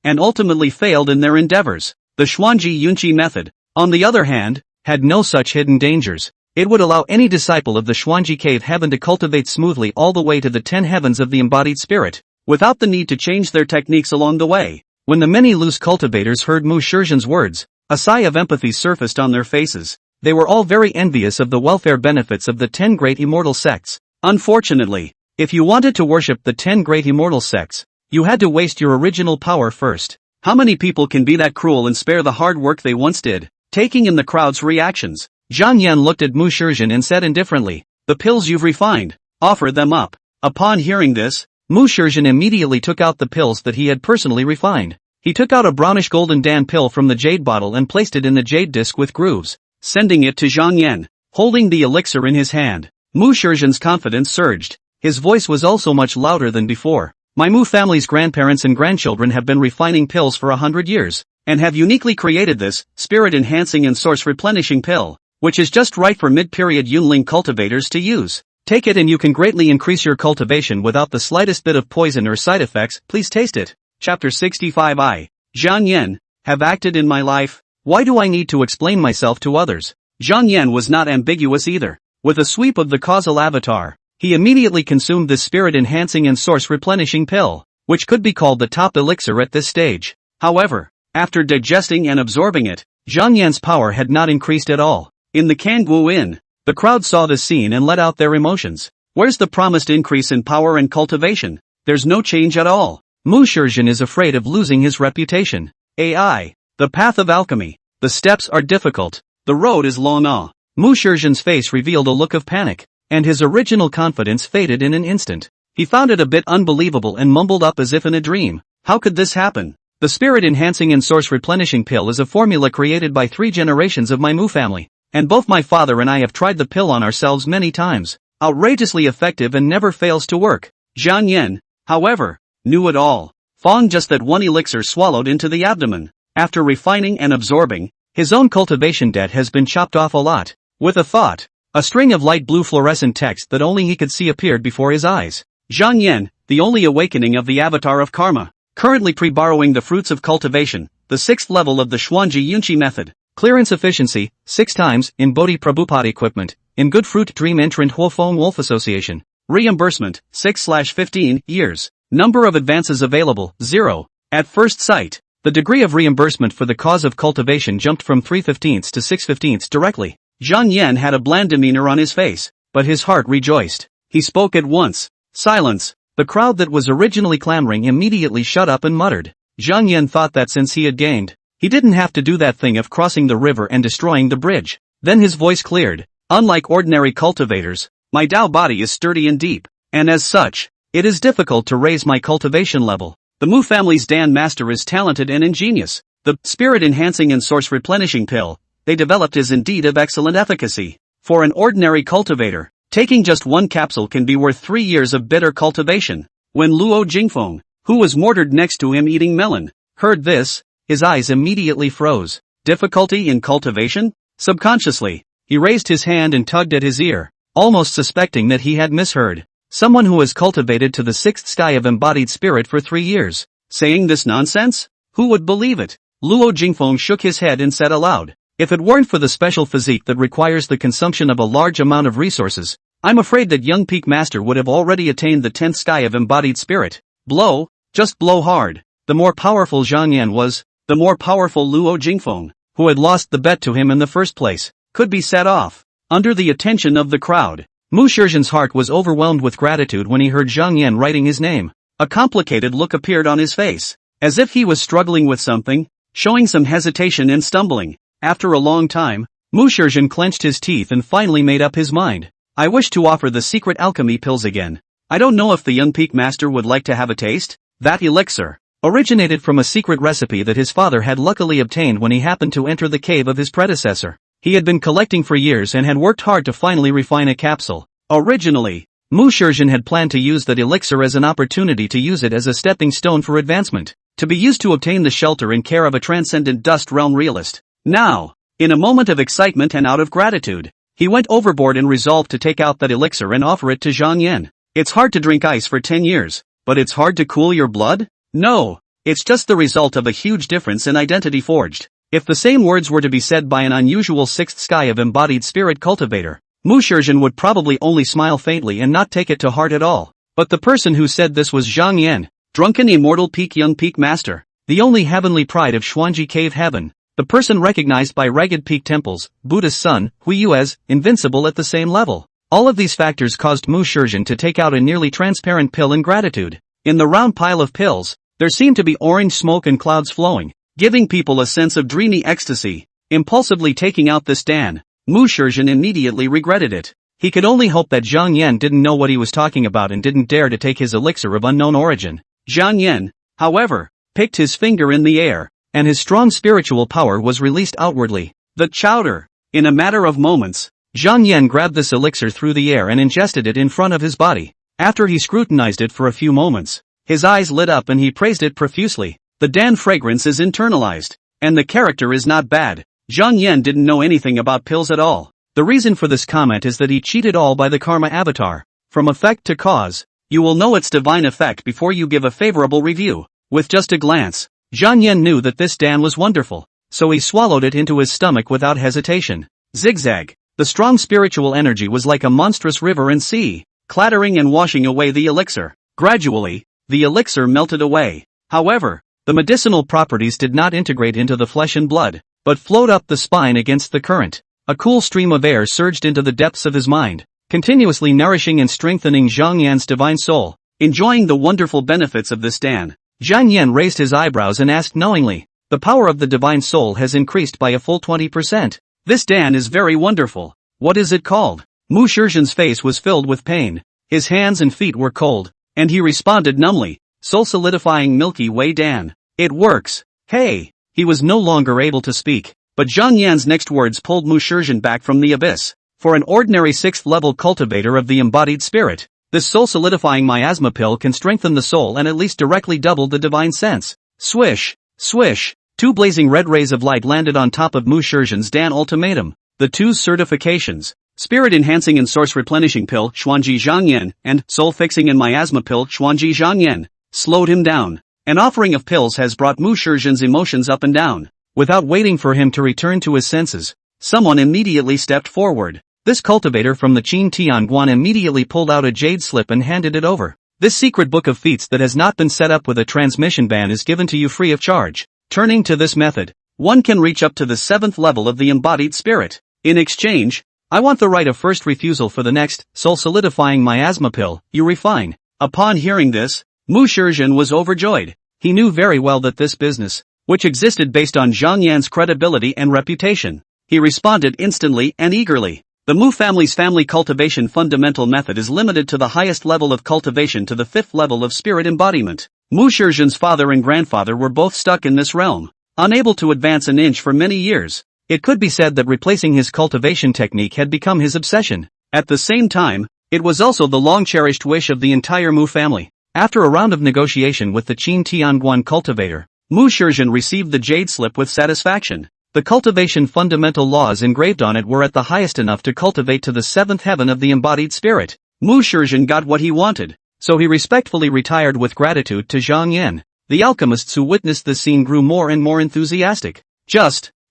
and ultimately failed in their endeavors. The Xuanji Yunqi method, on the other hand, had no such hidden dangers. It would allow any disciple of the Xuanji cave heaven to cultivate smoothly all the way to the 10 heavens of the embodied spirit, without the need to change their techniques along the way. When the many loose cultivators heard Mu Shizhen's words, a sigh of empathy surfaced on their faces. They were all very envious of the welfare benefits of the 10 great immortal sects. Unfortunately, if you wanted to worship the 10 great immortal sects, you had to waste your original power first. How many people can be that cruel and spare the hard work they once did? Taking in the crowd's reactions, Zhang Yan looked at Mu Shizhen and said indifferently, "The pills you've refined, offer them up." Upon hearing this, Mu Shizhen immediately took out the pills that he had personally refined. He took out a brownish golden Dan pill from the jade bottle and placed it in the jade disc with grooves, sending it to Zhang Yan. Holding the elixir in his hand, Mu Shizhen's confidence surged. His voice was also much louder than before. My Mu family's grandparents and grandchildren have been refining pills for 100 years, and have uniquely created this, spirit-enhancing and source-replenishing pill, which is just right for mid-period Yunling cultivators to use. Take it and you can greatly increase your cultivation without the slightest bit of poison or side effects. Please taste it. Chapter 65. I, Zhang Yan, have acted in my life. Why do I need to explain myself to others? Zhang Yan was not ambiguous either. With a sweep of the causal avatar, he immediately consumed this spirit-enhancing and source-replenishing pill, which could be called the top elixir at this stage. However, after digesting and absorbing it, Zhang Yan's power had not increased at all. In the Kangwu Inn, the crowd saw this scene and let out their emotions. Where's the promised increase in power and cultivation? There's no change at all. Mu Shizhen is afraid of losing his reputation. AI. The path of alchemy. The steps are difficult. The road is long. Mu Shizhen's face revealed a look of panic, and his original confidence faded in an instant. He found it a bit unbelievable and mumbled up as if in a dream. How could this happen? The spirit-enhancing and source-replenishing pill is a formula created by 3 generations of my Mu family, and both my father and I have tried the pill on ourselves many times. Outrageously effective and never fails to work. Zhang Yan, however, knew it all. Fong just that one elixir swallowed into the abdomen. After refining and absorbing, his own cultivation debt has been chopped off a lot. With a thought, a string of light blue fluorescent text that only he could see appeared before his eyes. Zhang Yan, the only awakening of the avatar of karma, currently pre-borrowing the fruits of cultivation, the 6th level of the Xuanji Yunqi method. Clearance efficiency, 6 times, in Bodhi Prabhupada equipment, in Good Fruit Dream Entrant Huofeng Wolf Association. Reimbursement, 6/15 years. Number of advances available, 0. At first sight, the degree of reimbursement for the cause of cultivation jumped from 3/15 to 6/15 directly. Zhang Yan had a bland demeanor on his face, but his heart rejoiced. He spoke at once. Silence. The crowd that was originally clamoring immediately shut up and muttered. Zhang Yan thought that since he had gained, he didn't have to do that thing of crossing the river and destroying the bridge. Then his voice cleared. Unlike ordinary cultivators, my Dao body is sturdy and deep, and as such, it is difficult to raise my cultivation level. The Mu family's Dan master is talented and ingenious. The spirit-enhancing and source-replenishing pill they developed is indeed of excellent efficacy. For an ordinary cultivator, taking just 1 capsule can be worth 3 years of bitter cultivation. When Luo Jingfeng, who was mortared next to him eating melon, heard this, his eyes immediately froze. Difficulty in cultivation? Subconsciously, he raised his hand and tugged at his ear, almost suspecting that he had misheard. Someone who has cultivated to the 6th sky of embodied spirit for 3 years, saying this nonsense? Who would believe it? Luo Jingfeng shook his head and said aloud, if it weren't for the special physique that requires the consumption of a large amount of resources, I'm afraid that young Peak Master would have already attained the 10th sky of embodied spirit. Blow, just blow hard. The more powerful Zhang Yan was, the more powerful Luo Jingfeng, who had lost the bet to him in the first place, could be set off. Under the attention of the crowd, Mu Shizhen's heart was overwhelmed with gratitude when he heard Zhang Yan writing his name. A complicated look appeared on his face, as if he was struggling with something, showing some hesitation and stumbling. After a long time, Mu Shizhen clenched his teeth and finally made up his mind. I wish to offer the secret alchemy pills again. I don't know if the young Peak Master would like to have a taste. That elixir originated from a secret recipe that his father had luckily obtained when he happened to enter the cave of his predecessor. He had been collecting for years and had worked hard to finally refine a capsule. Originally, Mu Shizhen had planned to use that elixir as an opportunity to use it as a stepping stone for advancement, to be used to obtain the shelter and care of a transcendent dust realm realist. Now, in a moment of excitement and out of gratitude, he went overboard and resolved to take out that elixir and offer it to Zhang Yan. It's hard to drink ice for 10 years, but it's hard to cool your blood? No, it's just the result of a huge difference in identity forged. If the same words were to be said by an unusual 6th sky of embodied spirit cultivator, Mu Shizhen would probably only smile faintly and not take it to heart at all. But the person who said this was Zhang Yan, drunken immortal young Peak Master, the only heavenly pride of Xuanji Cave Heaven. The person recognized by ragged peak temples, Buddha's son, Huiyu as, invincible at the same level. All of these factors caused Mu Shizhen to take out a nearly transparent pill in gratitude. In the round pile of pills, there seemed to be orange smoke and clouds flowing, giving people a sense of dreamy ecstasy. Impulsively taking out this Dan, Mu Shizhen immediately regretted it. He could only hope that Zhang Yan didn't know what he was talking about and didn't dare to take his elixir of unknown origin. Zhang Yan, however, picked his finger in the air, and his strong spiritual power was released outwardly. The chowder. In a matter of moments, Zhang Yan grabbed this elixir through the air and ingested it in front of his body. After he scrutinized it for a few moments, his eyes lit up and he praised it profusely. The Dan fragrance is internalized, and the character is not bad. Zhang Yan didn't know anything about pills at all. The reason for this comment is that he cheated all by the karma avatar. From effect to cause, you will know its divine effect before you give a favorable review. With just a glance, Zhang Yan knew that this Dan was wonderful, so he swallowed it into his stomach without hesitation. Zigzag. The strong spiritual energy was like a monstrous river and sea, clattering and washing away the elixir. Gradually, the elixir melted away. However, the medicinal properties did not integrate into the flesh and blood, but flowed up the spine against the current. A cool stream of air surged into the depths of his mind, continuously nourishing and strengthening Zhang Yan's divine soul. Enjoying the wonderful benefits of this Dan, Zhang Yan raised his eyebrows and asked knowingly, "The power of the divine soul has increased by a full 20%. This Dan is very wonderful. What is it called?" Mu Shizhen's face was filled with pain. His hands and feet were cold, and he responded numbly, "Soul solidifying Milky Way Dan. It works. Hey!" He was no longer able to speak, but Zhang Yan's next words pulled Mu Shizhen back from the abyss. For an ordinary 6th level cultivator of the embodied spirit, this soul solidifying miasma pill can strengthen the soul and at least directly double the divine sense. Swish! Swish! 2 blazing red rays of light landed on top of Mu Shizhen's Dan ultimatum. The 2's certifications, Spirit Enhancing and Source Replenishing Pill Xuanji Zhangyan and Soul Fixing and Miasma Pill Xuanji Zhangyan, slowed him down. An offering of pills has brought Mu Shizhen's emotions up and down. Without waiting for him to return to his senses, someone immediately stepped forward. This cultivator from the Qin Tianguan immediately pulled out a jade slip and handed it over. This secret book of feats that has not been set up with a transmission ban is given to you free of charge. Turning to this method, one can reach up to the 7th level of the embodied spirit. In exchange, I want the right of first refusal for the next soul solidifying miasma pill you refine. Upon hearing this, Mu Shizhen was overjoyed. He knew very well that this business, which existed based on Zhang Yan's credibility and reputation, he responded instantly and eagerly. The Mu family's family cultivation fundamental method is limited to the highest level of cultivation to the 5th level of spirit embodiment. Mu Shizhen's father and grandfather were both stuck in this realm, unable to advance an inch for many years. It could be said that replacing his cultivation technique had become his obsession. At the same time, it was also the long-cherished wish of the entire Mu family. After a round of negotiation with the Qin Tianguan cultivator, Mu Shizhen received the jade slip with satisfaction. The cultivation fundamental laws engraved on it were at the highest enough to cultivate to the 7th heaven of the embodied spirit. Mu Shizhen got what he wanted, so he respectfully retired with gratitude to Zhang Yan. The alchemists who witnessed this scene grew more and more enthusiastic.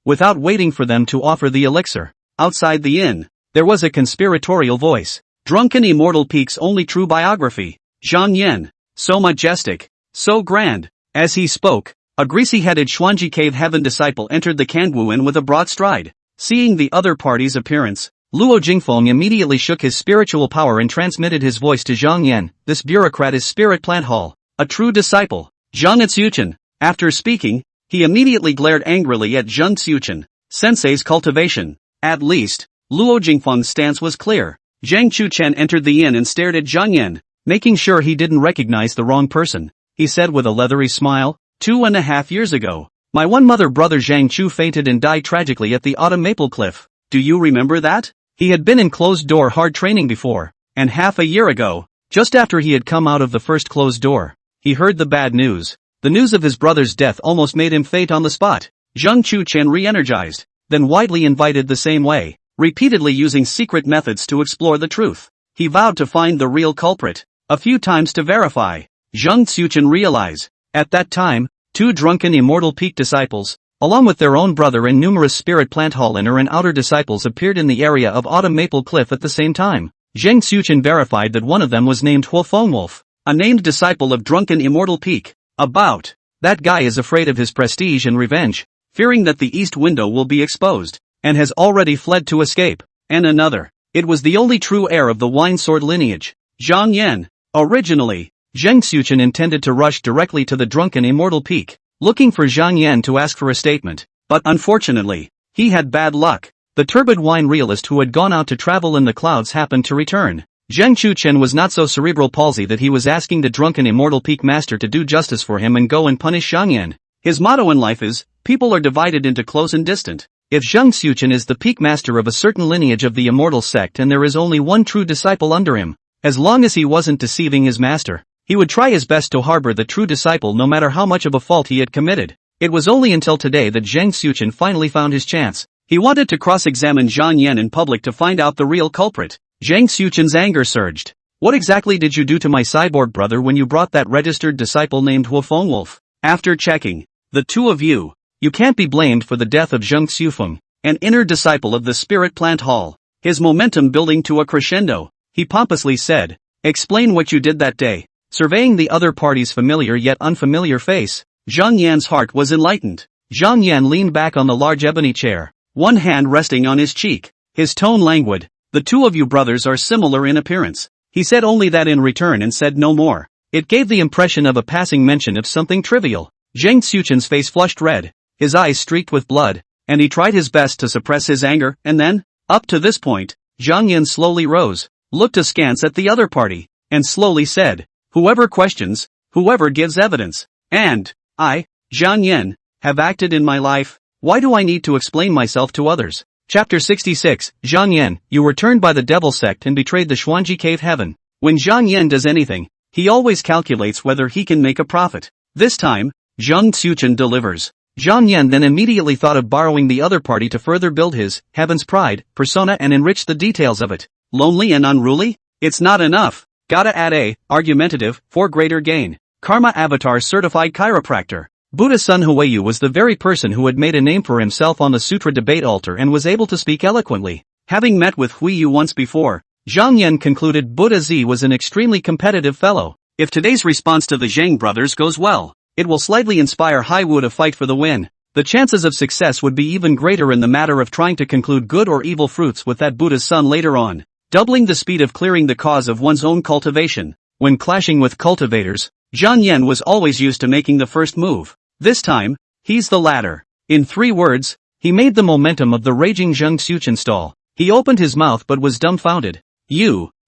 Without waiting for them to offer the elixir, outside the inn, there was a conspiratorial voice. Drunken Immortal Peak's only true biography. Zhang Yan. So majestic. So grand. As he spoke, a greasy-headed Xuanji Cave Heaven disciple entered the Kangwu Inn with a broad stride. Seeing the other party's appearance, Luo Jingfeng immediately shook his spiritual power and transmitted his voice to Zhang Yan. This bureaucrat is Spirit Plant Hall, a true disciple. Zhang Tsuchen. After speaking, he immediately glared angrily at Zhang Tsuchen, sensei's cultivation. At least, Luo Jingfeng's stance was clear. Zhang Chuchen entered the inn and stared at Zhang Yan, making sure he didn't recognize the wrong person. He said with a leathery smile, 2.5 years ago, my one mother brother Zhang Chu fainted and died tragically at the autumn maple cliff. Do you remember that? He had been in closed-door hard training before, and half a year ago, just after he had come out of the first closed door, he heard the bad news. The news of his brother's death almost made him faint on the spot. Zhang Chuchen re-energized, then widely invited the same way, repeatedly using secret methods to explore the truth. He vowed to find the real culprit, a few times to verify. Zhang Tsuchen realized. At that time, 2 drunken Immortal Peak disciples, along with their own brother and numerous Spirit Plant Hall inner and outer disciples appeared in the area of Autumn Maple Cliff at the same time. Zhang Tsuchen verified that one of them was named Huofengwolf, a named disciple of drunken Immortal Peak. That guy is afraid of his prestige and revenge, fearing that the east window will be exposed, and has already fled to escape. And another, it was the only true heir of the Wine Sword lineage, Zhang Yan. Originally, Zhang Xuchen intended to rush directly to the drunken Immortal Peak, looking for Zhang Yan to ask for a statement, but unfortunately, he had bad luck. The turbid wine realist who had gone out to travel in the clouds happened to return. Zhang Chuchen was not so cerebral palsy that he was asking the drunken Immortal Peak master to do justice for him and go and punish Zhang Yan. His motto in life is, people are divided into close and distant. If Zheng Xuchen is the peak master of a certain lineage of the immortal sect and there is only one true disciple under him, as long as he wasn't deceiving his master, he would try his best to harbor the true disciple no matter how much of a fault he had committed. It was only until today that Zheng Xuchen finally found his chance. He wanted to cross-examine Zhang Yan in public to find out the real culprit. Zheng Xuchen's anger surged. What exactly did you do to my cyborg brother when you brought that registered disciple named Wolf? After checking the two of you can't be blamed for the death of Zheng Xufeng, an inner disciple of the Spirit Plant Hall. His momentum building to a crescendo, he pompously said, explain what you did that day. Surveying the other party's familiar yet unfamiliar face, Zhang Yan's heart was enlightened. Zhang Yan leaned back on the large ebony chair, one hand resting on his cheek, his tone languid. The two of you brothers are similar in appearance. He said only that in return and said no more. It gave the impression of a passing mention of something trivial. Zheng Xuchen's face flushed red, his eyes streaked with blood, and he tried his best to suppress his anger, and then, up to this point, Zhang Yan slowly rose, looked askance at the other party, and slowly said, whoever questions, whoever gives evidence, and, I, Zhang Yan, have acted in my life, why do I need to explain myself to others? Chapter 66, Zhang Yan, you were turned by the devil sect and betrayed the Xuanji cave heaven. When Zhang Yan does anything, he always calculates whether he can make a profit. This time, Zheng Xuchen delivers. Zhang Yan then immediately thought of borrowing the other party to further build his heaven's pride persona and enrich the details of it. Lonely and unruly? It's not enough. Gotta add a argumentative for greater gain. Karma Avatar certified chiropractor. Buddha Sun Huayu was the very person who had made a name for himself on the sutra debate altar and was able to speak eloquently. Having met with Huiyu once before, Zhang Yan concluded Buddha Z was an extremely competitive fellow. If today's response to the Zhang brothers goes well, it will slightly inspire Haiwu to fight for the win. The chances of success would be even greater in the matter of trying to conclude good or evil fruits with that Buddha's son later on, doubling the speed of clearing the cause of one's own cultivation. When clashing with cultivators, Zhang Yan was always used to making the first move. This time, he's the latter. In 3 words, he made the momentum of the raging Zheng Xuchen stall. He opened his mouth but was dumbfounded.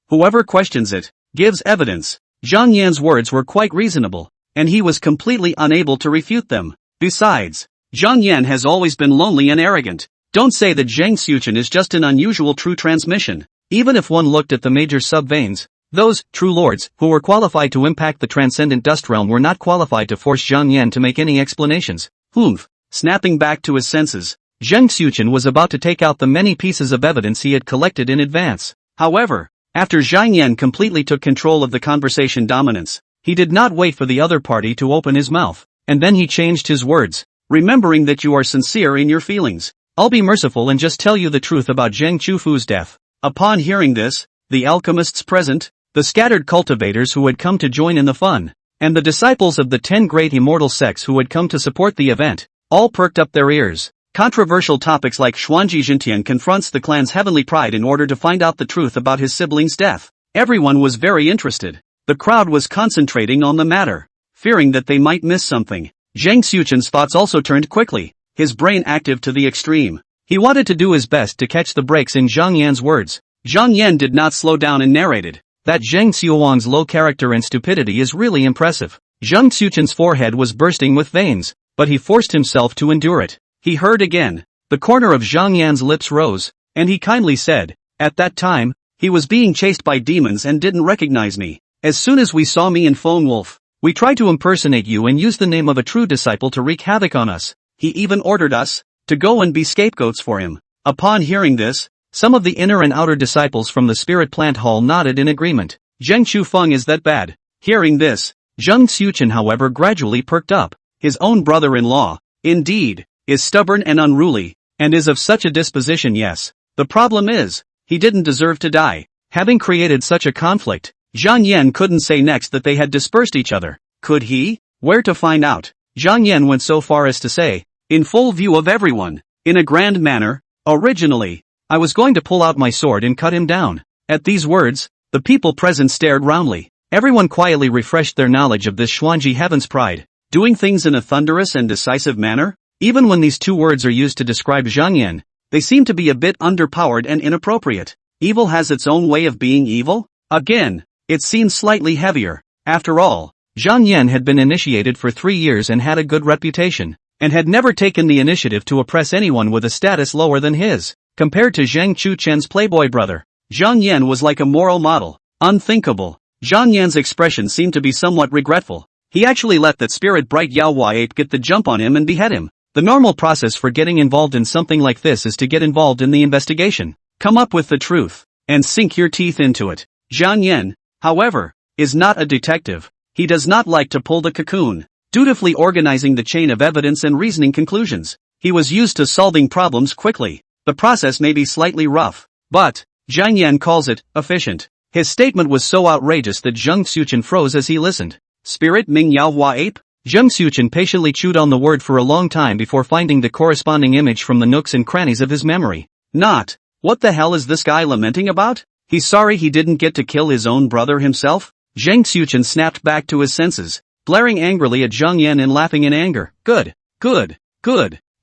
Whoever questions it, gives evidence. Zhang Yan's words were quite reasonable, and he was completely unable to refute them. Besides, Zhang Yan has always been lonely and arrogant. Don't say that Zheng Xuchen is just an unusual true transmission. Even if one looked at the major sub-veins, those true lords who were qualified to impact the transcendent dust realm were not qualified to force Zhang Yan to make any explanations. Snapping back to his senses, Zheng Xuchen was about to take out the many pieces of evidence he had collected in advance. However, after Zhang Yan completely took control of the conversation dominance, he did not wait for the other party to open his mouth, and then he changed his words. Remembering that you are sincere in your feelings, I'll be merciful and just tell you the truth about Zheng Chufu's death. Upon hearing this, the alchemists present, the scattered cultivators who had come to join in the fun, and the disciples of the 10 great immortal sects who had come to support the event, all perked up their ears. Controversial topics like Xuanji Jintian confronts the clan's heavenly pride in order to find out the truth about his sibling's death. Everyone was very interested. The crowd was concentrating on the matter, fearing that they might miss something. Zheng Xuchen's thoughts also turned quickly, his brain active to the extreme. He wanted to do his best to catch the breaks in Zhang Yan's words. Zhang Yan did not slow down and narrated. That Zheng Xuoang's low character and stupidity is really impressive. Zheng Xuchen's forehead was bursting with veins, but he forced himself to endure it. He heard again. The corner of Zhang Yan's lips rose, and he kindly said, at that time, he was being chased by demons and didn't recognize me. As soon as we saw me in Phone Wolf, we tried to impersonate you and use the name of a true disciple to wreak havoc on us. He even ordered us to go and be scapegoats for him. Upon hearing this, some of the inner and outer disciples from the Spirit Plant Hall nodded in agreement. Zheng Chufeng is that bad. Hearing this, Zheng Xuchen however gradually perked up. His own brother-in-law, indeed, is stubborn and unruly, and is of such a disposition. Yes. The problem is, he didn't deserve to die. Having created such a conflict, Zhang Yan couldn't say next that they had dispersed each other. Could he? Where to find out? Zhang Yan went so far as to say, in full view of everyone, in a grand manner, originally, I was going to pull out my sword and cut him down. At these words, the people present stared roundly. Everyone quietly refreshed their knowledge of this Xuanji heaven's pride, doing things in a thunderous and decisive manner. Even when these 2 words are used to describe Zhang Yan, they seem to be a bit underpowered and inappropriate. Evil has its own way of being evil? Again, it seems slightly heavier. After all, Zhang Yan had been initiated for 3 years and had a good reputation. and had never taken the initiative to oppress anyone with a status lower than his. Compared to Zhang Chuchen's playboy brother, Zhang Yan was like a moral model. Unthinkable. Zhang Yan's expression seemed to be somewhat regretful. He actually let that spirit bright Yaohua ape get the jump on him and behead him. The normal process for getting involved in something like this is to get involved in the investigation, come up with the truth, and sink your teeth into it. Zhang Yan, however, is not a detective. He does not like to pull the cocoon, dutifully organizing the chain of evidence and reasoning conclusions. He was used to solving problems quickly. The process may be slightly rough, but Zhang Yan calls it efficient. His statement was so outrageous that Zheng Xuchen froze as he listened. Spirit Ming Yaohua ape? Zheng Xuchen patiently chewed on the word for a long time before finding the corresponding image from the nooks and crannies of his memory. Not, what the hell is this guy lamenting about? He's sorry he didn't get to kill his own brother himself? Zheng Xuchen snapped back to his senses, glaring angrily at Zhang Yan and laughing in anger. Good.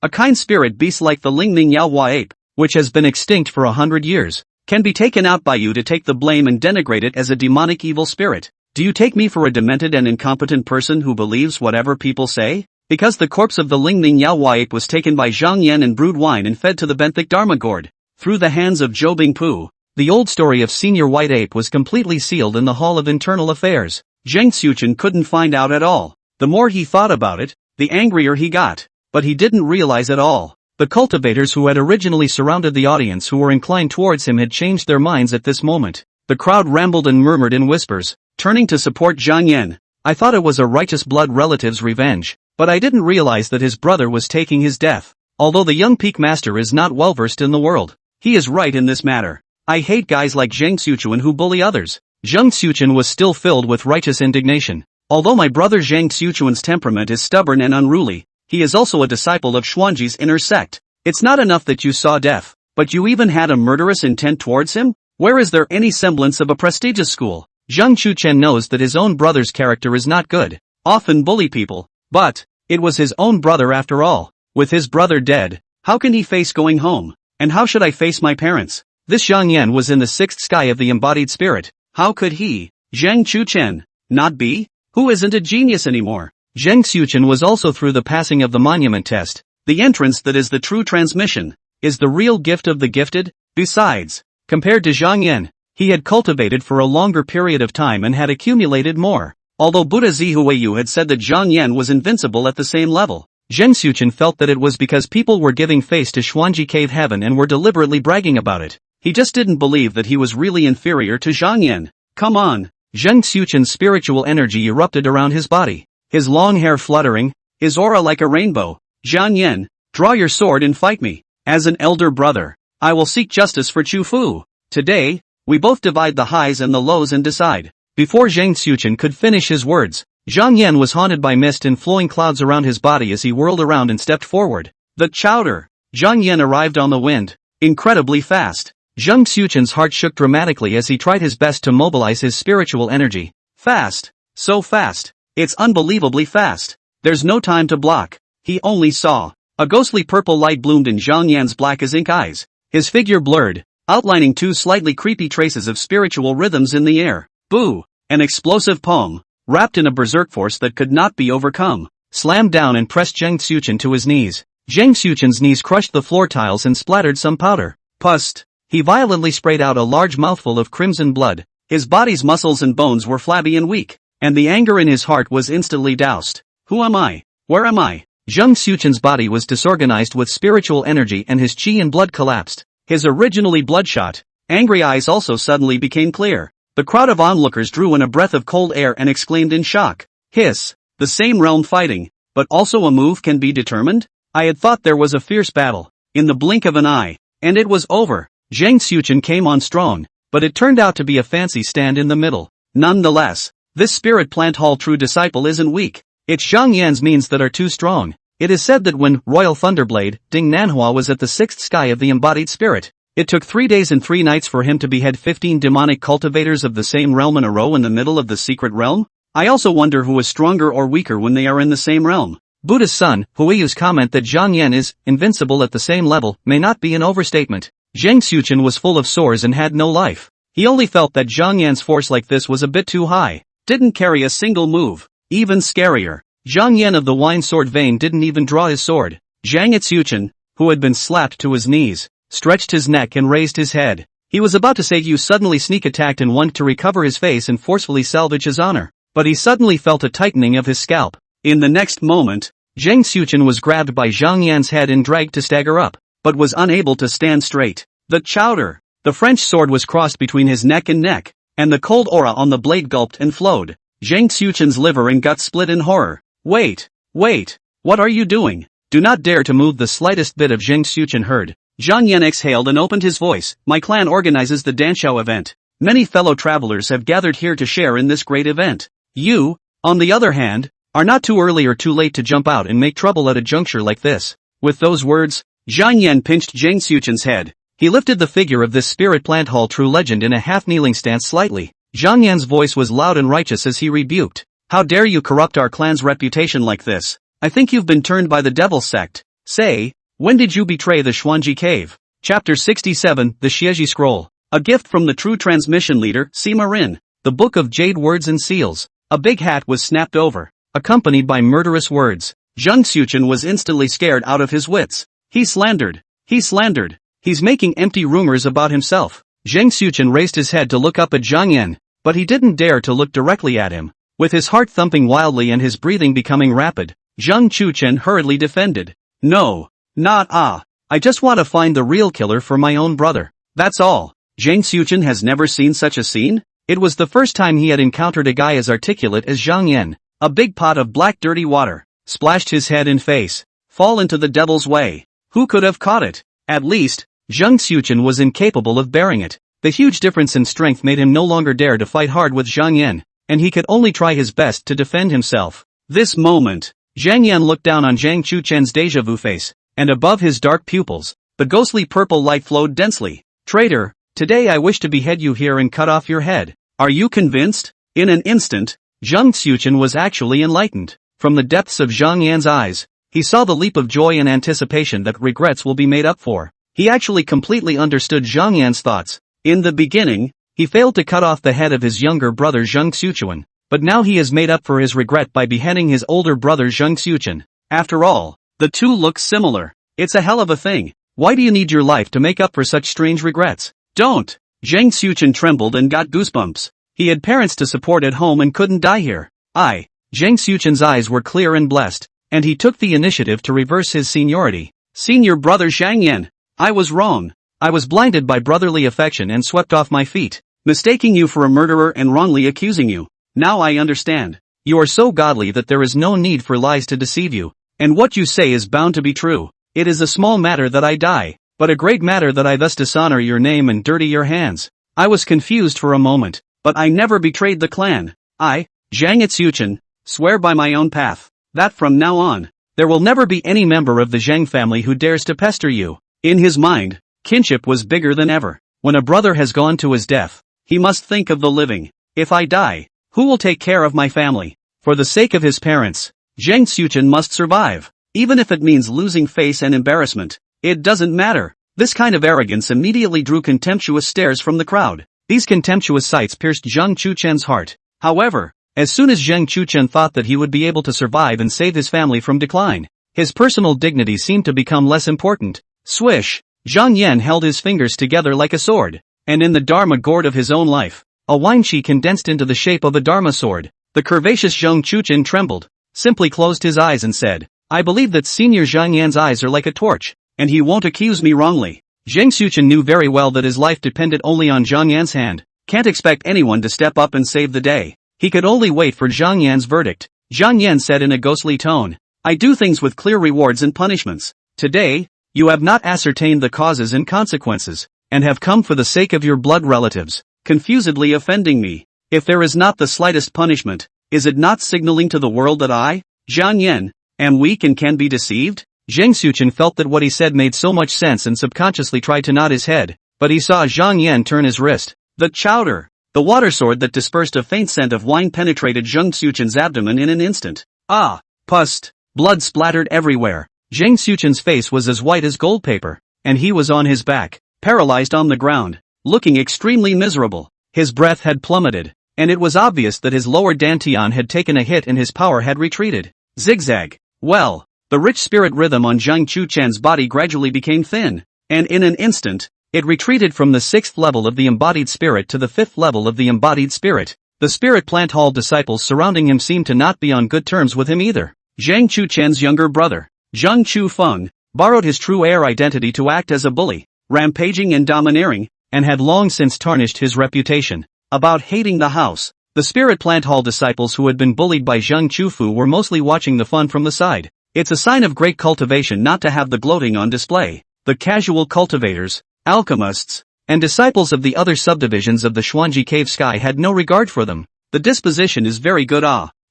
A kind spirit beast like the Lingming Yaohua ape, which has been extinct for 100 years, can be taken out by you to take the blame and denigrate it as a demonic evil spirit. Do you take me for a demented and incompetent person who believes whatever people say? Because the corpse of the Lingming Yaohua ape was taken by Zhang Yan and brewed wine and fed to the benthic Dharma gourd, through the hands of Zhou Bingpu, the old story of Senior White Ape was completely sealed in the Hall of Internal Affairs. Zheng Xuchen couldn't find out at all. The more he thought about it, the angrier he got. But he didn't realize at all. The cultivators who had originally surrounded the audience who were inclined towards him had changed their minds at this moment. The crowd rambled and murmured in whispers, turning to support Zhang Yan. I thought it was a righteous blood relative's revenge, but I didn't realize that his brother was taking his death. Although the young peak master is not well versed in the world, he is right in this matter. I hate guys like Zheng Xuchen who bully others. Zheng Xuchen was still filled with righteous indignation. Although my brother Zheng Xuchen's temperament is stubborn and unruly, he is also a disciple of Xuanji's inner sect. It's not enough that you saw death, but you even had a murderous intent towards him? Where is there any semblance of a prestigious school? Zheng Chuchen knows that his own brother's character is not good, often bully people, but it was his own brother after all. With his brother dead, how can he face going home? And how should I face my parents? This Zhang Yan was in the sixth sky of the embodied spirit. How could he, Zheng Chuchen, not be? Who isn't a genius anymore? Zheng Xuchen was also through the passing of the monument test. The entrance that is the true transmission, is the real gift of the gifted. Besides, compared to Zhang Yan, he had cultivated for a longer period of time and had accumulated more. Although Buddha Zihuayu had said that Zhang Yan was invincible at the same level, Zheng Xuchen felt that it was because people were giving face to Xuanji Cave Heaven and were deliberately bragging about it. He just didn't believe that he was really inferior to Zhang Yan. Come on. Zheng Xuchen's spiritual energy erupted around his body, his long hair fluttering, his aura like a rainbow. Zhang Yan, draw your sword and fight me. As an elder brother, I will seek justice for Chu Fu. Today, we both divide the highs and the lows and decide. Before Zheng Xuchen could finish his words, Zhang Yan was haunted by mist and flowing clouds around his body as he whirled around and stepped forward. The chowder. Zhang Yan arrived on the wind, incredibly fast. Zheng Xuchen's heart shook dramatically as he tried his best to mobilize his spiritual energy. Fast. So fast. It's unbelievably fast. There's no time to block. He only saw. A ghostly purple light bloomed in Zhang Yan's black as ink eyes. His figure blurred, outlining two slightly creepy traces of spiritual rhythms in the air. Boo! An explosive poem, wrapped in a berserk force that could not be overcome, slammed down and pressed Zheng Xuchen to his knees. Zheng Xuchen's knees crushed the floor tiles and splattered some powder. Pust! He violently sprayed out a large mouthful of crimson blood. His body's muscles and bones were flabby and weak, and the anger in his heart was instantly doused. Who am I? Where am I? Zheng Xuchen's body was disorganized with spiritual energy and his chi and blood collapsed. His originally bloodshot, angry eyes also suddenly became clear. The crowd of onlookers drew in a breath of cold air and exclaimed in shock. Hiss! The same realm fighting, but also a move can be determined? I had thought there was a fierce battle, in the blink of an eye, and it was over. Zheng Xuchen came on strong, but it turned out to be a fancy stand in the middle. Nonetheless, this spirit plant hall true disciple isn't weak. It's Zhang Yan's means that are too strong. It is said that when Royal Thunderblade, Ding Manhwa was at the sixth sky of the embodied spirit, it took 3 days and 3 nights for him to behead 15 demonic cultivators of the same realm in a row in the middle of the secret realm. I also wonder who is stronger or weaker when they are in the same realm. Buddha's son, Huiyu's comment that Zhang Yan is invincible at the same level may not be an overstatement. Zheng Xuchen was full of sores and had no life. He only felt that Zhang Yan's force like this was a bit too high. Didn't carry a single move. Even scarier, Zhang Yan of the wine sword vein didn't even draw his sword. Zhang Etsuchen, who had been slapped to his knees, stretched his neck and raised his head. He was about to say you suddenly sneak attacked and wanted to recover his face and forcefully salvage his honor. But he suddenly felt a tightening of his scalp. In the next moment, Zhang Xuchen was grabbed by Zhang Yan's head and dragged to stagger up, but was unable to stand straight. The chowder! The French sword was crossed between his neck, and the cold aura on the blade gulped and flowed. Zhang Xuchen's liver and gut split in horror. Wait! What are you doing? Do not dare to move the slightest bit of Zhang Xuchen heard. Zhang Yan exhaled and opened his voice. My clan organizes the Danshao event. Many fellow travelers have gathered here to share in this great event. You, on the other hand, are not too early or too late to jump out and make trouble at a juncture like this. With those words, Zhang Yan pinched Zhang Xuchen's head. He lifted the figure of this spirit plant hall true legend in a half-kneeling stance slightly. Zhang Yan's voice was loud and righteous as he rebuked. How dare you corrupt our clan's reputation like this? I think you've been turned by the devil's sect. Say, when did you betray the Xuanji cave? Chapter 67, The Xieji Scroll. A gift from the true transmission leader, Sima Rin. The Book of Jade Words and Seals. A big hat was snapped over, accompanied by murderous words. Zhang Xuchen was instantly scared out of his wits. He slandered. He's making empty rumors about himself. Zhang Xuchen raised his head to look up at Zhang Yan, but he didn't dare to look directly at him. With his heart thumping wildly and his breathing becoming rapid, Zhang Xuchen hurriedly defended. No, not I just want to find the real killer for my own brother. That's all. Zhang Xuchen has never seen such a scene. It was the first time he had encountered a guy as articulate as Zhang Yan. A big pot of black dirty water splashed his head and face. Fall into the devil's way. Who could have caught it? At least, Zhang Xuchen was incapable of bearing it. The huge difference in strength made him no longer dare to fight hard with Zhang Yan, and he could only try his best to defend himself. This moment, Zhang Yan looked down on Zhang Xuchen's deja vu face, and above his dark pupils, the ghostly purple light flowed densely. Traitor, today I wish to behead you here and cut off your head. Are you convinced? In an instant, Zhang Xuchen was actually enlightened. From the depths of Zhang Yan's eyes, he saw the leap of joy and anticipation that regrets will be made up for. He actually completely understood Zhang Yan's thoughts. In the beginning, he failed to cut off the head of his younger brother Zhang Xuchen, but now he has made up for his regret by beheading his older brother Zhang Xuchen. After all, the two look similar. It's a hell of a thing. Why do you need your life to make up for such strange regrets? Don't! Zhang Xuchen trembled and got goosebumps. He had parents to support at home and couldn't die here. Zhang Xuchen's eyes were clear and blessed, and he took the initiative to reverse his seniority. Senior brother Zhang Yan. I was wrong. I was blinded by brotherly affection and swept off my feet, mistaking you for a murderer and wrongly accusing you. Now I understand. You are so godly that there is no need for lies to deceive you, and what you say is bound to be true. It is a small matter that I die, but a great matter that I thus dishonor your name and dirty your hands. I was confused for a moment, but I never betrayed the clan. I, Zhang Etsuchen, swear by my own path, that from now on, there will never be any member of the Zhang family who dares to pester you. In his mind, kinship was bigger than ever. When a brother has gone to his death, he must think of the living. If I die, who will take care of my family? For the sake of his parents, Zhang Xuchen must survive. Even if it means losing face and embarrassment, it doesn't matter. This kind of arrogance immediately drew contemptuous stares from the crowd. These contemptuous sights pierced Zhang Xuchen's heart. However, as soon as Zhang Xuchen thought that he would be able to survive and save his family from decline, his personal dignity seemed to become less important. Swish! Zhang Yan held his fingers together like a sword, and in the Dharma gourd of his own life, a wine chi condensed into the shape of a Dharma sword. The curvaceous Zhang Xuchen trembled, simply closed his eyes and said, I believe that Senior Zhang Yan's eyes are like a torch, and he won't accuse me wrongly. Zhang Xuchen knew very well that his life depended only on Zhang Yan's hand. Can't expect anyone to step up and save the day. He could only wait for Zhang Yan's verdict. Zhang Yan said in a ghostly tone, I do things with clear rewards and punishments. Today, you have not ascertained the causes and consequences, and have come for the sake of your blood relatives, confusedly offending me. If there is not the slightest punishment, is it not signaling to the world that I, Zhang Yan, am weak and can be deceived? Zhang Xuchen felt that what he said made so much sense and subconsciously tried to nod his head, but he saw Zhang Yan turn his wrist. The chowder! The water sword that dispersed a faint scent of wine penetrated Zhang Xuchen's abdomen in an instant. Pus! Blood splattered everywhere. Zhang Xuchen's face was as white as gold paper, and he was on his back, paralyzed on the ground, looking extremely miserable. His breath had plummeted, and it was obvious that his lower dantian had taken a hit and his power had retreated. Zigzag. Well, the rich spirit rhythm on Zhang Chuchen's body gradually became thin, and in an instant, it retreated from the 6th level of the embodied spirit to the 5th level of the embodied spirit. The spirit plant hall disciples surrounding him seemed to not be on good terms with him either. Zhang Chuchen's younger brother, Zhang Chufeng, borrowed his true heir identity to act as a bully, rampaging and domineering, and had long since tarnished his reputation. About hating the house. The spirit plant hall disciples who had been bullied by Zhang Chufu were mostly watching the fun from the side. It's a sign of great cultivation not to have the gloating on display. The casual cultivators, alchemists, and disciples of the other subdivisions of the Xuanji cave sky had no regard for them. The disposition is very good.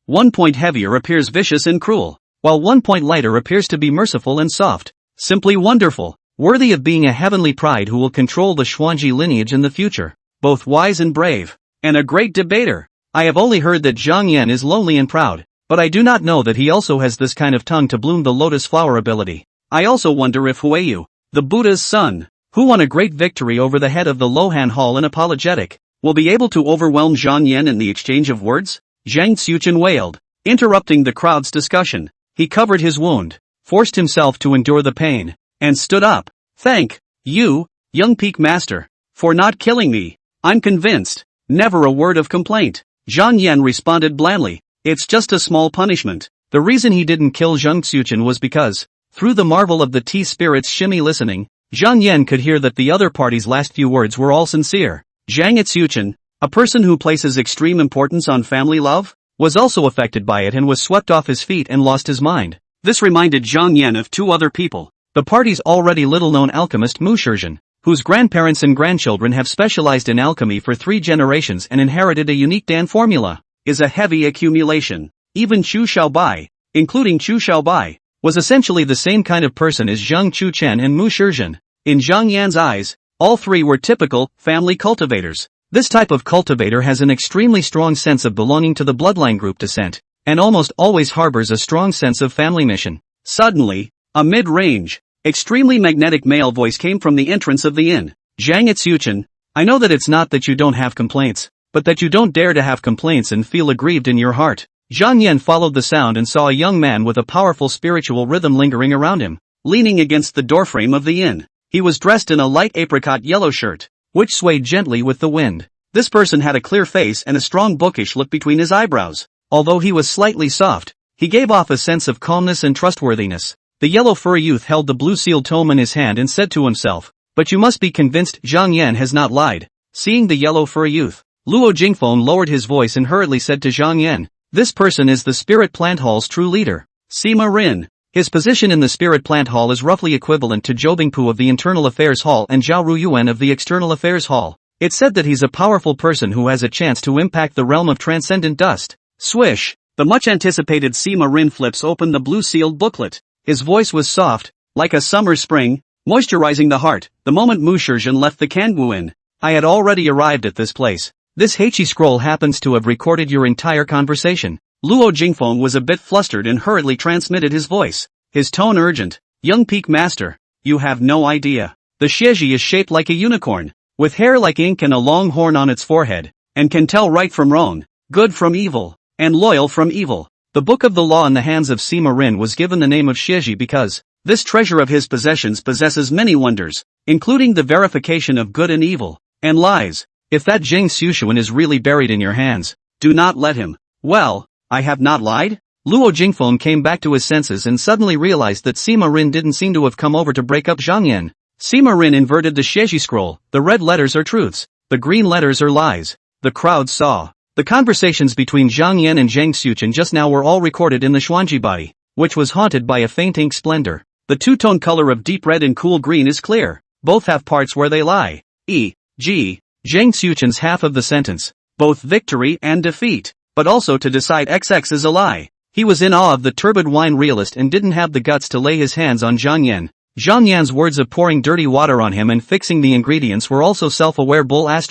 1 point heavier appears vicious and cruel, while 1 point lighter appears to be merciful and soft. Simply wonderful, worthy of being a heavenly pride who will control the Xuanji lineage in the future. Both wise and brave, and a great debater. I have only heard that Zhang Yan is lonely and proud, but I do not know that he also has this kind of tongue to bloom the lotus flower ability. I also wonder if Huiyu, the Buddha's son, who won a great victory over the head of the Lohan Hall in apologetic, will be able to overwhelm Zhang Yan in the exchange of words? Zhang Xuchen wailed, interrupting the crowd's discussion. He covered his wound, forced himself to endure the pain, and stood up. Thank you, young peak master, for not killing me. I'm convinced. Never a word of complaint. Zhang Yan responded blandly. It's just a small punishment. The reason he didn't kill Zhang Xuchen was because, through the marvel of the T-Spirit's shimmy listening, Zhang Yan could hear that the other party's last few words were all sincere. Zhang Xuchen, a person who places extreme importance on family love, was also affected by it and was swept off his feet and lost his mind. This reminded Zhang Yan of 2 other people. The party's already little-known alchemist Mu Shizhen, whose grandparents and grandchildren have specialized in alchemy for 3 generations and inherited a unique Dan formula, is a heavy accumulation. Even Chu Xiaobai, including Chu Xiaobai, was essentially the same kind of person as Zhang Chuchen and Mu Shizhen. In Zhang Yan's eyes, all 3 were typical, family cultivators. This type of cultivator has an extremely strong sense of belonging to the bloodline group descent, and almost always harbors a strong sense of family mission. Suddenly, a mid-range, extremely magnetic male voice came from the entrance of the inn. Zhang Xuchen, I know that it's not that you don't have complaints, but that you don't dare to have complaints and feel aggrieved in your heart. Zhang Yan followed the sound and saw a young man with a powerful spiritual rhythm lingering around him, leaning against the doorframe of the inn. He was dressed in a light apricot yellow shirt, which swayed gently with the wind. This person had a clear face and a strong bookish look between his eyebrows. Although he was slightly soft, he gave off a sense of calmness and trustworthiness. The yellow furry youth held the blue-sealed tome in his hand and said to himself, but you must be convinced Zhang Yan has not lied. Seeing the yellow furry youth, Luo Jingfeng lowered his voice and hurriedly said to Zhang Yan, this person is the Spirit Plant Hall's true leader, Sima Rin. His position in the Spirit Plant Hall is roughly equivalent to Zhou Bingpu of the Internal Affairs Hall and Zhao Ruyuan of the External Affairs Hall. It's said that he's a powerful person who has a chance to impact the realm of transcendent dust. Swish! The much-anticipated Sima Rin flips open the blue-sealed booklet. His voice was soft, like a summer spring, moisturizing the heart. The moment Mu Shizhen left the Kangwu Inn, I had already arrived at this place. This Heichi scroll happens to have recorded your entire conversation. Luo Jingfeng was a bit flustered and hurriedly transmitted his voice. His tone urgent. Young peak master, you have no idea. The Shiji is shaped like a unicorn, with hair like ink and a long horn on its forehead, and can tell right from wrong, good from evil, and loyal from evil. The book of the law in the hands of Sima Rin was given the name of Shiji because this treasure of his possessions possesses many wonders, including the verification of good and evil, and lies. If that Zhang Xuxuan is really buried in your hands, do not let him. Well, I have not lied? Luo Jingfeng came back to his senses and suddenly realized that Sima Rin didn't seem to have come over to break up Zhang Yan. Sima Rin inverted the Shiji scroll. The red letters are truths, the green letters are lies. The crowd saw. The conversations between Zhang Yan and Zhang Xuchen just now were all recorded in the Xuanji body, which was haunted by a faint ink splendor. The two-tone color of deep red and cool green is clear. Both have parts where they lie. E.g. Zhang Xuchen's half of the sentence, both victory and defeat, but also to decide XX is a lie. He was in awe of the turbid wine realist and didn't have the guts to lay his hands on Zhang Yan. Zhang Yan's words of pouring dirty water on him and fixing the ingredients were also self-aware bull *******.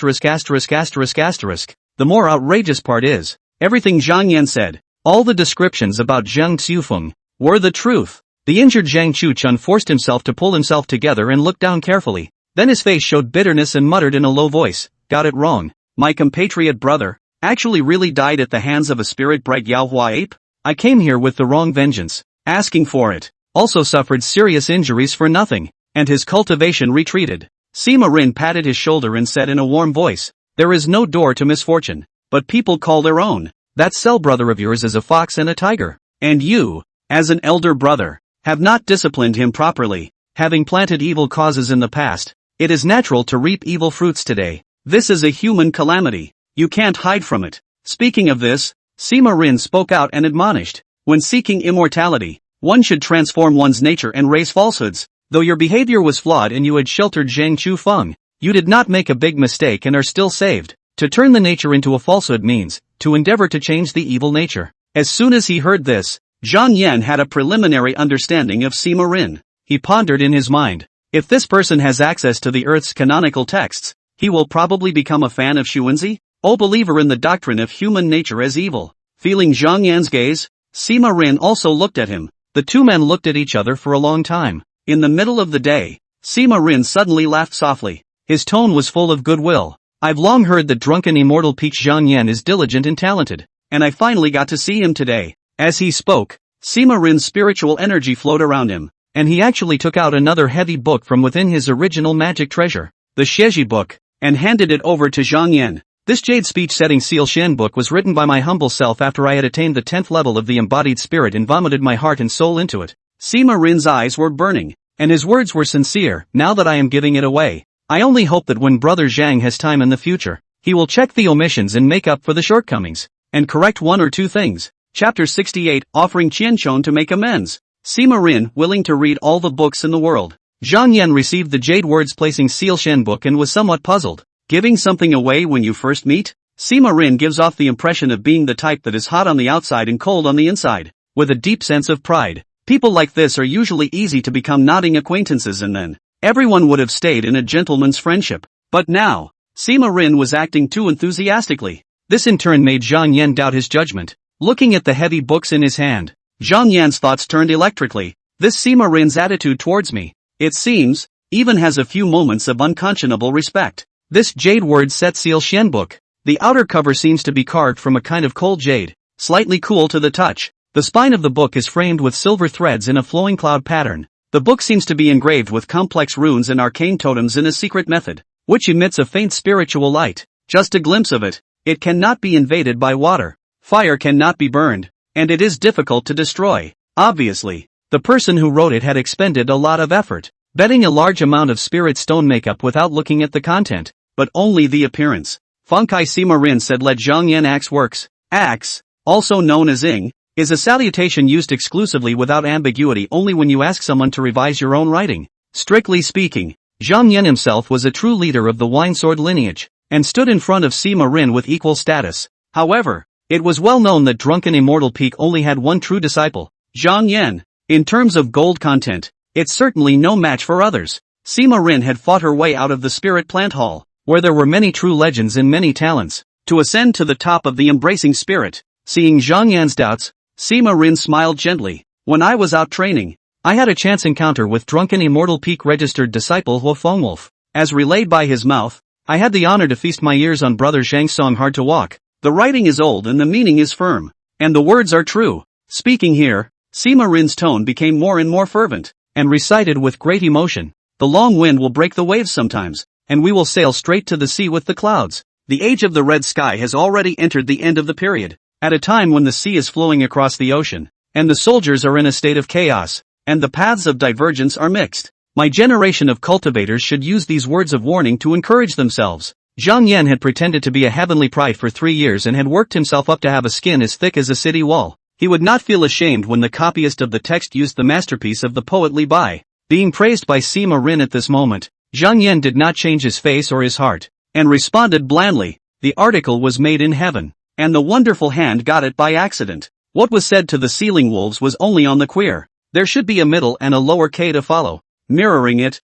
The more outrageous part is, everything Zhang Yan said, all the descriptions about Zhang Xufeng, were the truth. The injured Zhang Chuchun forced himself to pull himself together and look down carefully. Then his face showed bitterness and muttered in a low voice, got it wrong. My compatriot brother, actually really died at the hands of a spirit-bred Yaohua ape? I came here with the wrong vengeance, asking for it. Also suffered serious injuries for nothing, and his cultivation retreated. Sima Rin patted his shoulder and said in a warm voice, there is no door to misfortune, but people call their own. That cell brother of yours is a fox and a tiger, and you, as an elder brother, have not disciplined him properly. Having planted evil causes in the past, it is natural to reap evil fruits today. This is a human calamity. You can't hide from it. Speaking of this, Sima Rin spoke out and admonished, when seeking immortality, one should transform one's nature and raise falsehoods. Though your behavior was flawed and you had sheltered Zhang Chufeng, you did not make a big mistake and are still saved. To turn the nature into a falsehood means to endeavor to change the evil nature. As soon as he heard this, Zhang Yan had a preliminary understanding of Sima Rin. He pondered in his mind, if this person has access to the Earth's canonical texts, he will probably become a fan of Xuanzi, a believer in the doctrine of human nature as evil. Feeling Zhang Yan's gaze, Sima Rin also looked at him. The two men looked at each other for a long time. In the middle of the day, Sima Rin suddenly laughed softly. His tone was full of goodwill. I've long heard that drunken immortal peak Zhang Yan is diligent and talented, and I finally got to see him today. As he spoke, Sima Rin's spiritual energy flowed around him, and he actually took out another heavy book from within his original magic treasure, the Xieji book, and handed it over to Zhang Yan. This Jade speech-setting Seal Shen book was written by my humble self after I had attained the 10th level of the embodied spirit and vomited my heart and soul into it. Sima Rin's eyes were burning, and his words were sincere. Now that I am giving it away, I only hope that when Brother Zhang has time in the future, he will check the omissions and make up for the shortcomings, and correct one or two things. Chapter 68, Offering Qianchong to make amends. Sima Rin, willing to read all the books in the world. Zhang Yan received the Jade Words Placing Seal Shen book and was somewhat puzzled. Giving something away when you first meet? Sima Rin gives off the impression of being the type that is hot on the outside and cold on the inside, with a deep sense of pride. People like this are usually easy to become nodding acquaintances, and then everyone would have stayed in a gentleman's friendship. But now, Sima Rin was acting too enthusiastically. This in turn made Zhang Yan doubt his judgment. Looking at the heavy books in his hand, Zhang Yan's thoughts turned electrically. This Sima Rin's attitude towards me, it seems, even has a few moments of unconscionable respect. This Jade Word Set Seal Shen book. The outer cover seems to be carved from a kind of cold jade, slightly cool to the touch. The spine of the book is framed with silver threads in a flowing cloud pattern. The book seems to be engraved with complex runes and arcane totems in a secret method, which emits a faint spiritual light. Just a glimpse of it. It cannot be invaded by water. Fire cannot be burned, and it is difficult to destroy. Obviously, the person who wrote it had expended a lot of effort, betting a large amount of spirit stone makeup without looking at the content, but only the appearance. Fengkai Sima Rin said let Zhang Yan Axe works. Axe, also known as Ing, is a salutation used exclusively without ambiguity only when you ask someone to revise your own writing. Strictly speaking, Zhang Yan himself was a true leader of the Wine Sword lineage, and stood in front of Sima Rin with equal status. However, it was well known that drunken immortal peak only had one true disciple, Zhang Yan. In terms of gold content, it's certainly no match for others. Sima Rin had fought her way out of the Spirit Plant Hall, where there were many true legends and many talents, to ascend to the top of the Embracing Spirit. Seeing Zhang Yan's doubts, Sima Rin smiled gently. When I was out training, I had a chance encounter with drunken immortal peak registered disciple Huo Fengwolf. As relayed by his mouth, I had the honor to feast my ears on Brother Zhang's song Hard to Walk. The writing is old and the meaning is firm, and the words are true. Speaking here, Sima Rin's tone became more and more fervent, and recited with great emotion. The long wind will break the waves sometimes, and we will sail straight to the sea with the clouds. The age of the red sky has already entered the end of the period, at a time when the sea is flowing across the ocean, and the soldiers are in a state of chaos, and the paths of divergence are mixed. My generation of cultivators should use these words of warning to encourage themselves. Zhang Yan had pretended to be a heavenly pride for 3 years and had worked himself up to have a skin as thick as a city wall. He would not feel ashamed when the copyist of the text used the masterpiece of the poet Li Bai. Being praised by Sima Rin at this moment, Zhang Yan did not change his face or his heart, and responded blandly, the article was made in heaven, and the wonderful hand got it by accident. What was said to the ceiling wolves was only on the queer. There should be a middle and a lower K to follow. Mirroring it,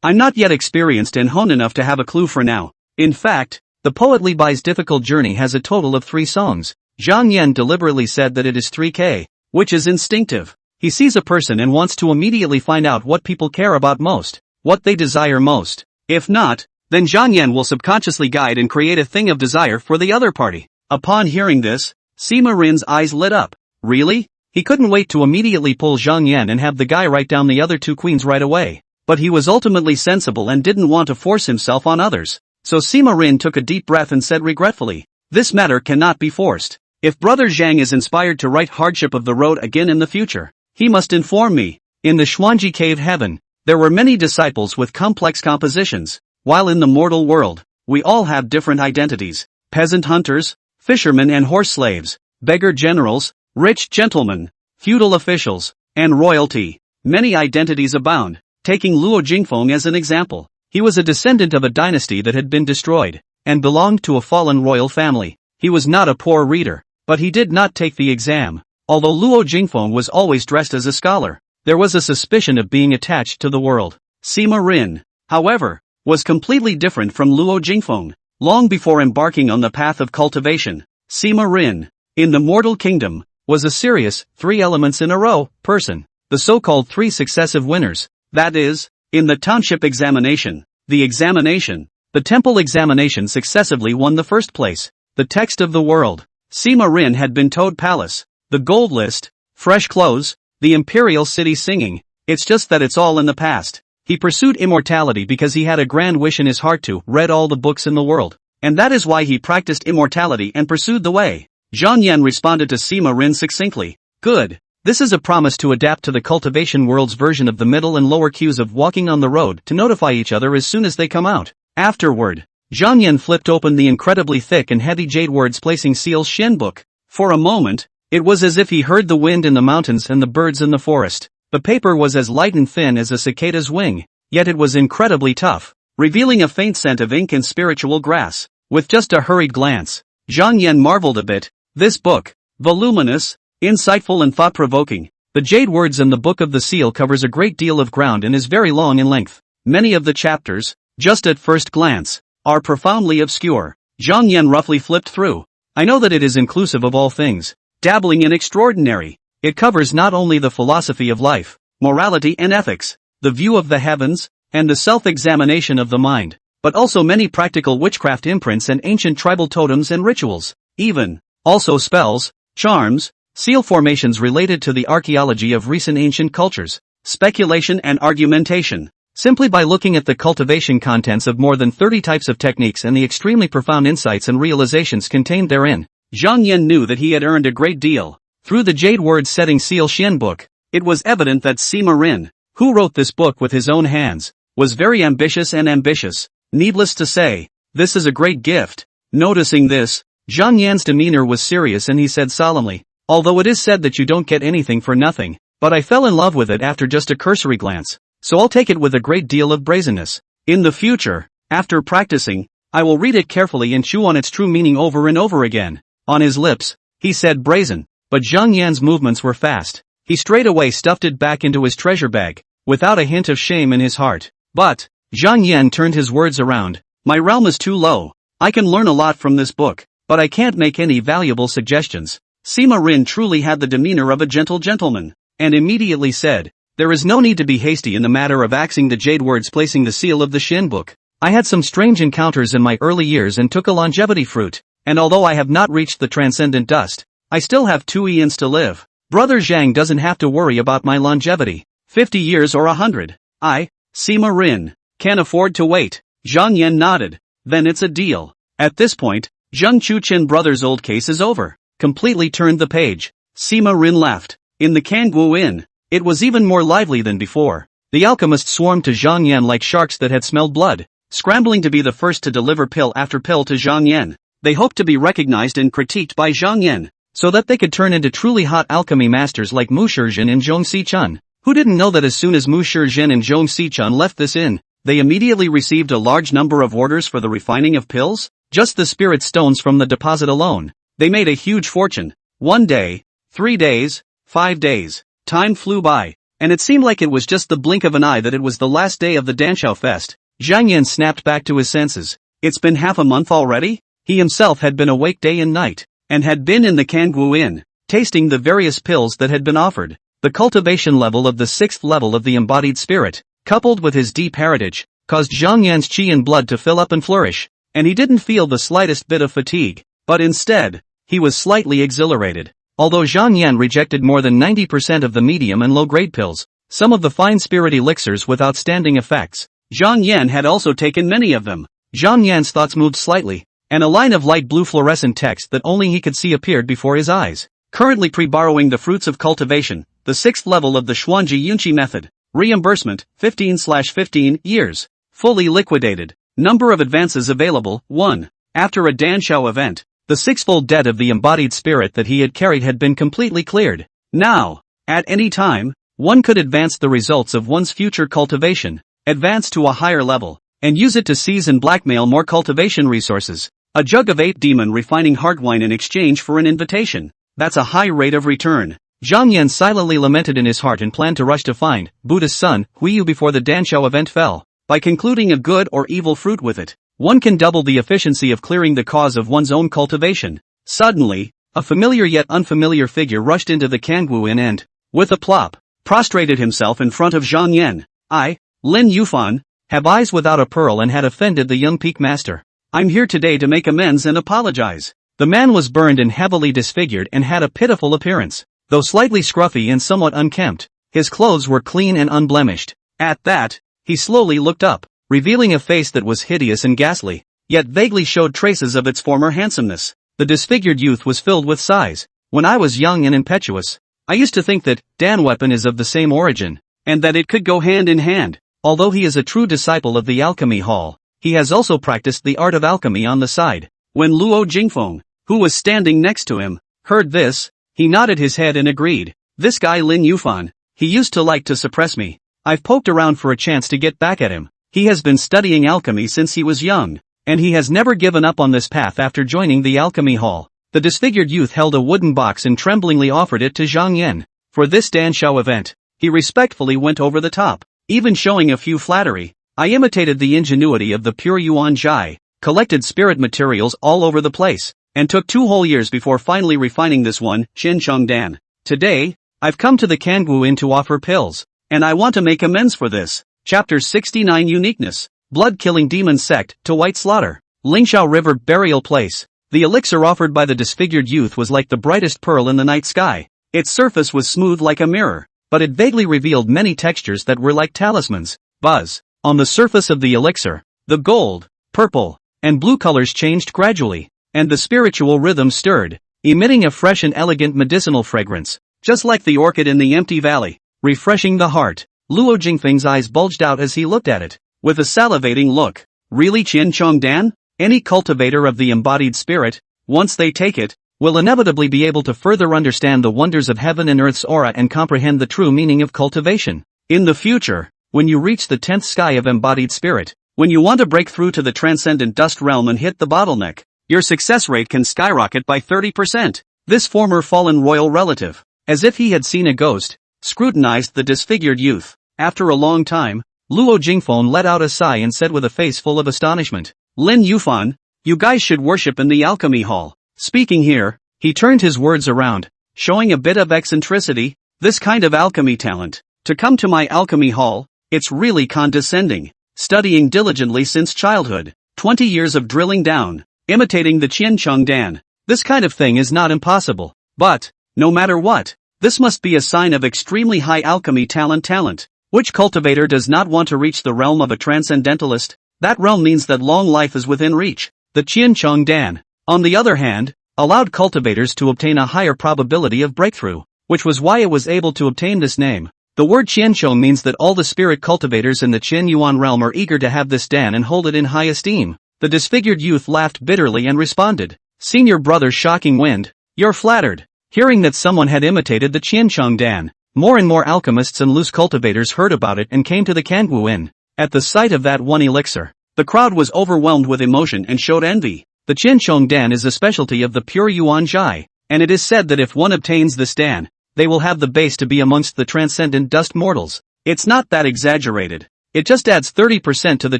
I'm not yet experienced and honed enough to have a clue for now. In fact, the poet Li Bai's difficult journey has a total of 3 songs. Zhang Yan deliberately said that it is 3K, which is instinctive. He sees a person and wants to immediately find out what people care about most, what they desire most. If not, then Zhang Yan will subconsciously guide and create a thing of desire for the other party. Upon hearing this, Sima Rin's eyes lit up. Really? He couldn't wait to immediately pull Zhang Yan and have the guy write down the other two queens right away. But he was ultimately sensible and didn't want to force himself on others. So Sima Rin took a deep breath and said regretfully, "This matter cannot be forced. If Brother Zhang is inspired to write Hardship of the Road again in the future, he must inform me." In the Xuanji cave heaven, there were many disciples with complex compositions, while in the mortal world, we all have different identities: peasant hunters, fishermen and horse slaves, beggar generals, rich gentlemen, feudal officials, and royalty. Many identities abound. Taking Luo Jingfeng as an example, he was a descendant of a dynasty that had been destroyed, and belonged to a fallen royal family. He was not a poor reader, but he did not take the exam. Although Luo Jingfeng was always dressed as a scholar, there was a suspicion of being attached to the world. Sima Rin, however, was completely different from Luo Jingfeng. Long before embarking on the path of cultivation, Sima Rin, in the mortal kingdom, was a serious, 3 elements in a row person. The so-called 3 successive winners. That is, in the township examination, the temple examination successively won the first place. The text of the world. Sima Rin had been Toad Palace, the gold list, fresh clothes, the imperial city singing. It's just that it's all in the past. He pursued immortality because he had a grand wish in his heart to read all the books in the world. And that is why he practiced immortality and pursued the way. Zhang Yan responded to Sima Rin succinctly. Good. This is a promise to adapt to the cultivation world's version of the middle and lower cues of walking on the road to notify each other as soon as they come out. Afterward, Zhang Yan flipped open the incredibly thick and heavy jade words placing Seal's Shen book. For a moment, it was as if he heard the wind in the mountains and the birds in the forest. The paper was as light and thin as a cicada's wing, yet it was incredibly tough, revealing a faint scent of ink and spiritual grass. With just a hurried glance, Zhang Yan marveled a bit. This book, voluminous, insightful and thought-provoking. The jade words in the Book of the Seal covers a great deal of ground and is very long in length. Many of the chapters, just at first glance, are profoundly obscure. Zhang Yan roughly flipped through. I know that it is inclusive of all things, dabbling in extraordinary. It covers not only the philosophy of life, morality and ethics, the view of the heavens, and the self-examination of the mind, but also many practical witchcraft imprints and ancient tribal totems and rituals, even, also spells, charms, seal formations related to the archaeology of recent ancient cultures, speculation and argumentation. Simply by looking at the cultivation contents of more than 30 types of techniques and the extremely profound insights and realizations contained therein, Zhang Yan knew that he had earned a great deal. Through the jade word setting Seal Xian book, it was evident that Sima Rin, who wrote this book with his own hands, was very ambitious and ambitious. Needless to say, this is a great gift. Noticing this, Zhang Yan's demeanor was serious and he said solemnly, although it is said that you don't get anything for nothing, but I fell in love with it after just a cursory glance, so I'll take it with a great deal of brazenness. In the future, after practicing, I will read it carefully and chew on its true meaning over and over again. On his lips, he said brazen, but Zhang Yan's movements were fast. He straightaway stuffed it back into his treasure bag, without a hint of shame in his heart. But, Zhang Yan turned his words around. My realm is too low. I can learn a lot from this book, but I can't make any valuable suggestions. Sima Rin truly had the demeanor of a gentle gentleman, and immediately said, there is no need to be hasty in the matter of axing the jade words placing the seal of the Shin book. I had some strange encounters in my early years and took a longevity fruit, and although I have not reached the transcendent dust, I still have 2 eons to live. Brother Zhang doesn't have to worry about my longevity, 50 years or 100. I, Sima Rin, can afford to wait. Zhang Yan nodded. Then it's a deal. At this point, Zheng Chuqin brothers' old case is over. Completely turned the page. Sima Rin laughed. In the Kanggu Inn, it was even more lively than before. The alchemists swarmed to Zhang Yan like sharks that had smelled blood, scrambling to be the first to deliver pill after pill to Zhang Yan. They hoped to be recognized and critiqued by Zhang Yan, so that they could turn into truly hot alchemy masters like Mu Shizhen and Zhong Sichun. Who didn't know that as soon as Mu Shizhen and Zhong Sichun left this inn, they immediately received a large number of orders for the refining of pills? Just the spirit stones from the deposit alone. They made a huge fortune. 1 day, 3 days, 5 days. Time flew by, and it seemed like it was just the blink of an eye that it was the last day of the Danshao Fest. Zhang Yan snapped back to his senses. It's been half a month already? He himself had been awake day and night, and had been in the Kanggu Inn, tasting the various pills that had been offered. The cultivation level of the 6th level of the embodied spirit, coupled with his deep heritage, caused Zhang Yan's qi and blood to fill up and flourish, and he didn't feel the slightest bit of fatigue, but instead, he was slightly exhilarated. Although Zhang Yan rejected more than 90% of the medium and low-grade pills, some of the fine spirit elixirs with outstanding effects, Zhang Yan had also taken many of them. Zhang Yan's thoughts moved slightly, and a line of light blue fluorescent text that only he could see appeared before his eyes. Currently pre-borrowing the fruits of cultivation, the 6th level of the Xuanji Yunqi method. Reimbursement, 15/15 years. Fully liquidated. Number of advances available, 1. After a Danshao event, the sixfold debt of the embodied spirit that he had carried had been completely cleared. Now, at any time, one could advance the results of one's future cultivation, advance to a higher level, and use it to seize and blackmail more cultivation resources. A jug of 8 demon refining heart wine in exchange for an invitation. That's a high rate of return. Zhang Yan silently lamented in his heart and planned to rush to find Buddha's son, Huiyu, before the Danshao event fell. By concluding a good or evil fruit with it, one can double the efficiency of clearing the cause of one's own cultivation. Suddenly, a familiar yet unfamiliar figure rushed into the Kangwu Inn and, with a plop, prostrated himself in front of Zhang Yan. I, Lin Yufan, have eyes without a pearl and had offended the young peak master. I'm here today to make amends and apologize. The man was burned and heavily disfigured and had a pitiful appearance. Though slightly scruffy and somewhat unkempt, his clothes were clean and unblemished. At that, he slowly looked up, revealing a face that was hideous and ghastly, yet vaguely showed traces of its former handsomeness. The disfigured youth was filled with sighs. When I was young and impetuous, I used to think that Dan weapon is of the same origin, and that it could go hand in hand. Although he is a true disciple of the alchemy hall, he has also practiced the art of alchemy on the side. When Luo Jingfeng, who was standing next to him, heard this, he nodded his head and agreed. This guy Lin Yufan, he used to like to suppress me. I've poked around for a chance to get back at him. He has been studying alchemy since he was young, and he has never given up on this path after joining the alchemy hall. The disfigured youth held a wooden box and tremblingly offered it to Zhang Yan. For this Danshao event, he respectfully went over the top, even showing a few flattery. I imitated the ingenuity of the pure Yuan Zhai, collected spirit materials all over the place, and took 2 whole years before finally refining this one, Qiancheng Dan. Today, I've come to the Kangwu Inn to offer pills, and I want to make amends for this. Chapter 69 Uniqueness. Blood-killing demon sect to white slaughter. Lingxiao River burial place. The elixir offered by the disfigured youth was like the brightest pearl in the night sky. Its surface was smooth like a mirror, but it vaguely revealed many textures that were like talismans. Buzz. On the surface of the elixir, the gold, purple, and blue colors changed gradually, and the spiritual rhythm stirred, emitting a fresh and elegant medicinal fragrance, just like the orchid in the empty valley, refreshing the heart. Luo Jingfeng's eyes bulged out as he looked at it, with a salivating look. Really, Qiancheng Dan? Any cultivator of the embodied spirit, once they take it, will inevitably be able to further understand the wonders of heaven and earth's aura and comprehend the true meaning of cultivation. In the future, when you reach the 10th sky of embodied spirit, when you want to break through to the transcendent dust realm and hit the bottleneck, your success rate can skyrocket by 30%. This former fallen royal relative, as if he had seen a ghost, scrutinized the disfigured youth. After a long time, Luo Jingfeng let out a sigh and said with a face full of astonishment, Lin Yufan, you guys should worship in the alchemy hall. Speaking here, he turned his words around, showing a bit of eccentricity. This kind of alchemy talent, to come to my alchemy hall, it's really condescending. Studying diligently since childhood, 20 years of drilling down, imitating the Qiancheng Dan. This kind of thing is not impossible. But, no matter what, this must be a sign of extremely high alchemy talent. Which cultivator does not want to reach the realm of a transcendentalist? That realm means that long life is within reach. The Qiancheng Dan, on the other hand, allowed cultivators to obtain a higher probability of breakthrough, which was why it was able to obtain this name. The word Qiancheng means that all the spirit cultivators in the Qian Yuan realm are eager to have this Dan and hold it in high esteem. The disfigured youth laughed bitterly and responded, Senior brother Shocking Wind, you're flattered. Hearing that someone had imitated the Qiancheng Dan, more and more alchemists and loose cultivators heard about it and came to the Kangwu Inn. At the sight of that one elixir, the crowd was overwhelmed with emotion and showed envy. The Qiancheng Dan is a specialty of the pure Yuan Zhai, and it is said that if one obtains this Dan, they will have the base to be amongst the transcendent dust mortals. It's not that exaggerated. It just adds 30% to the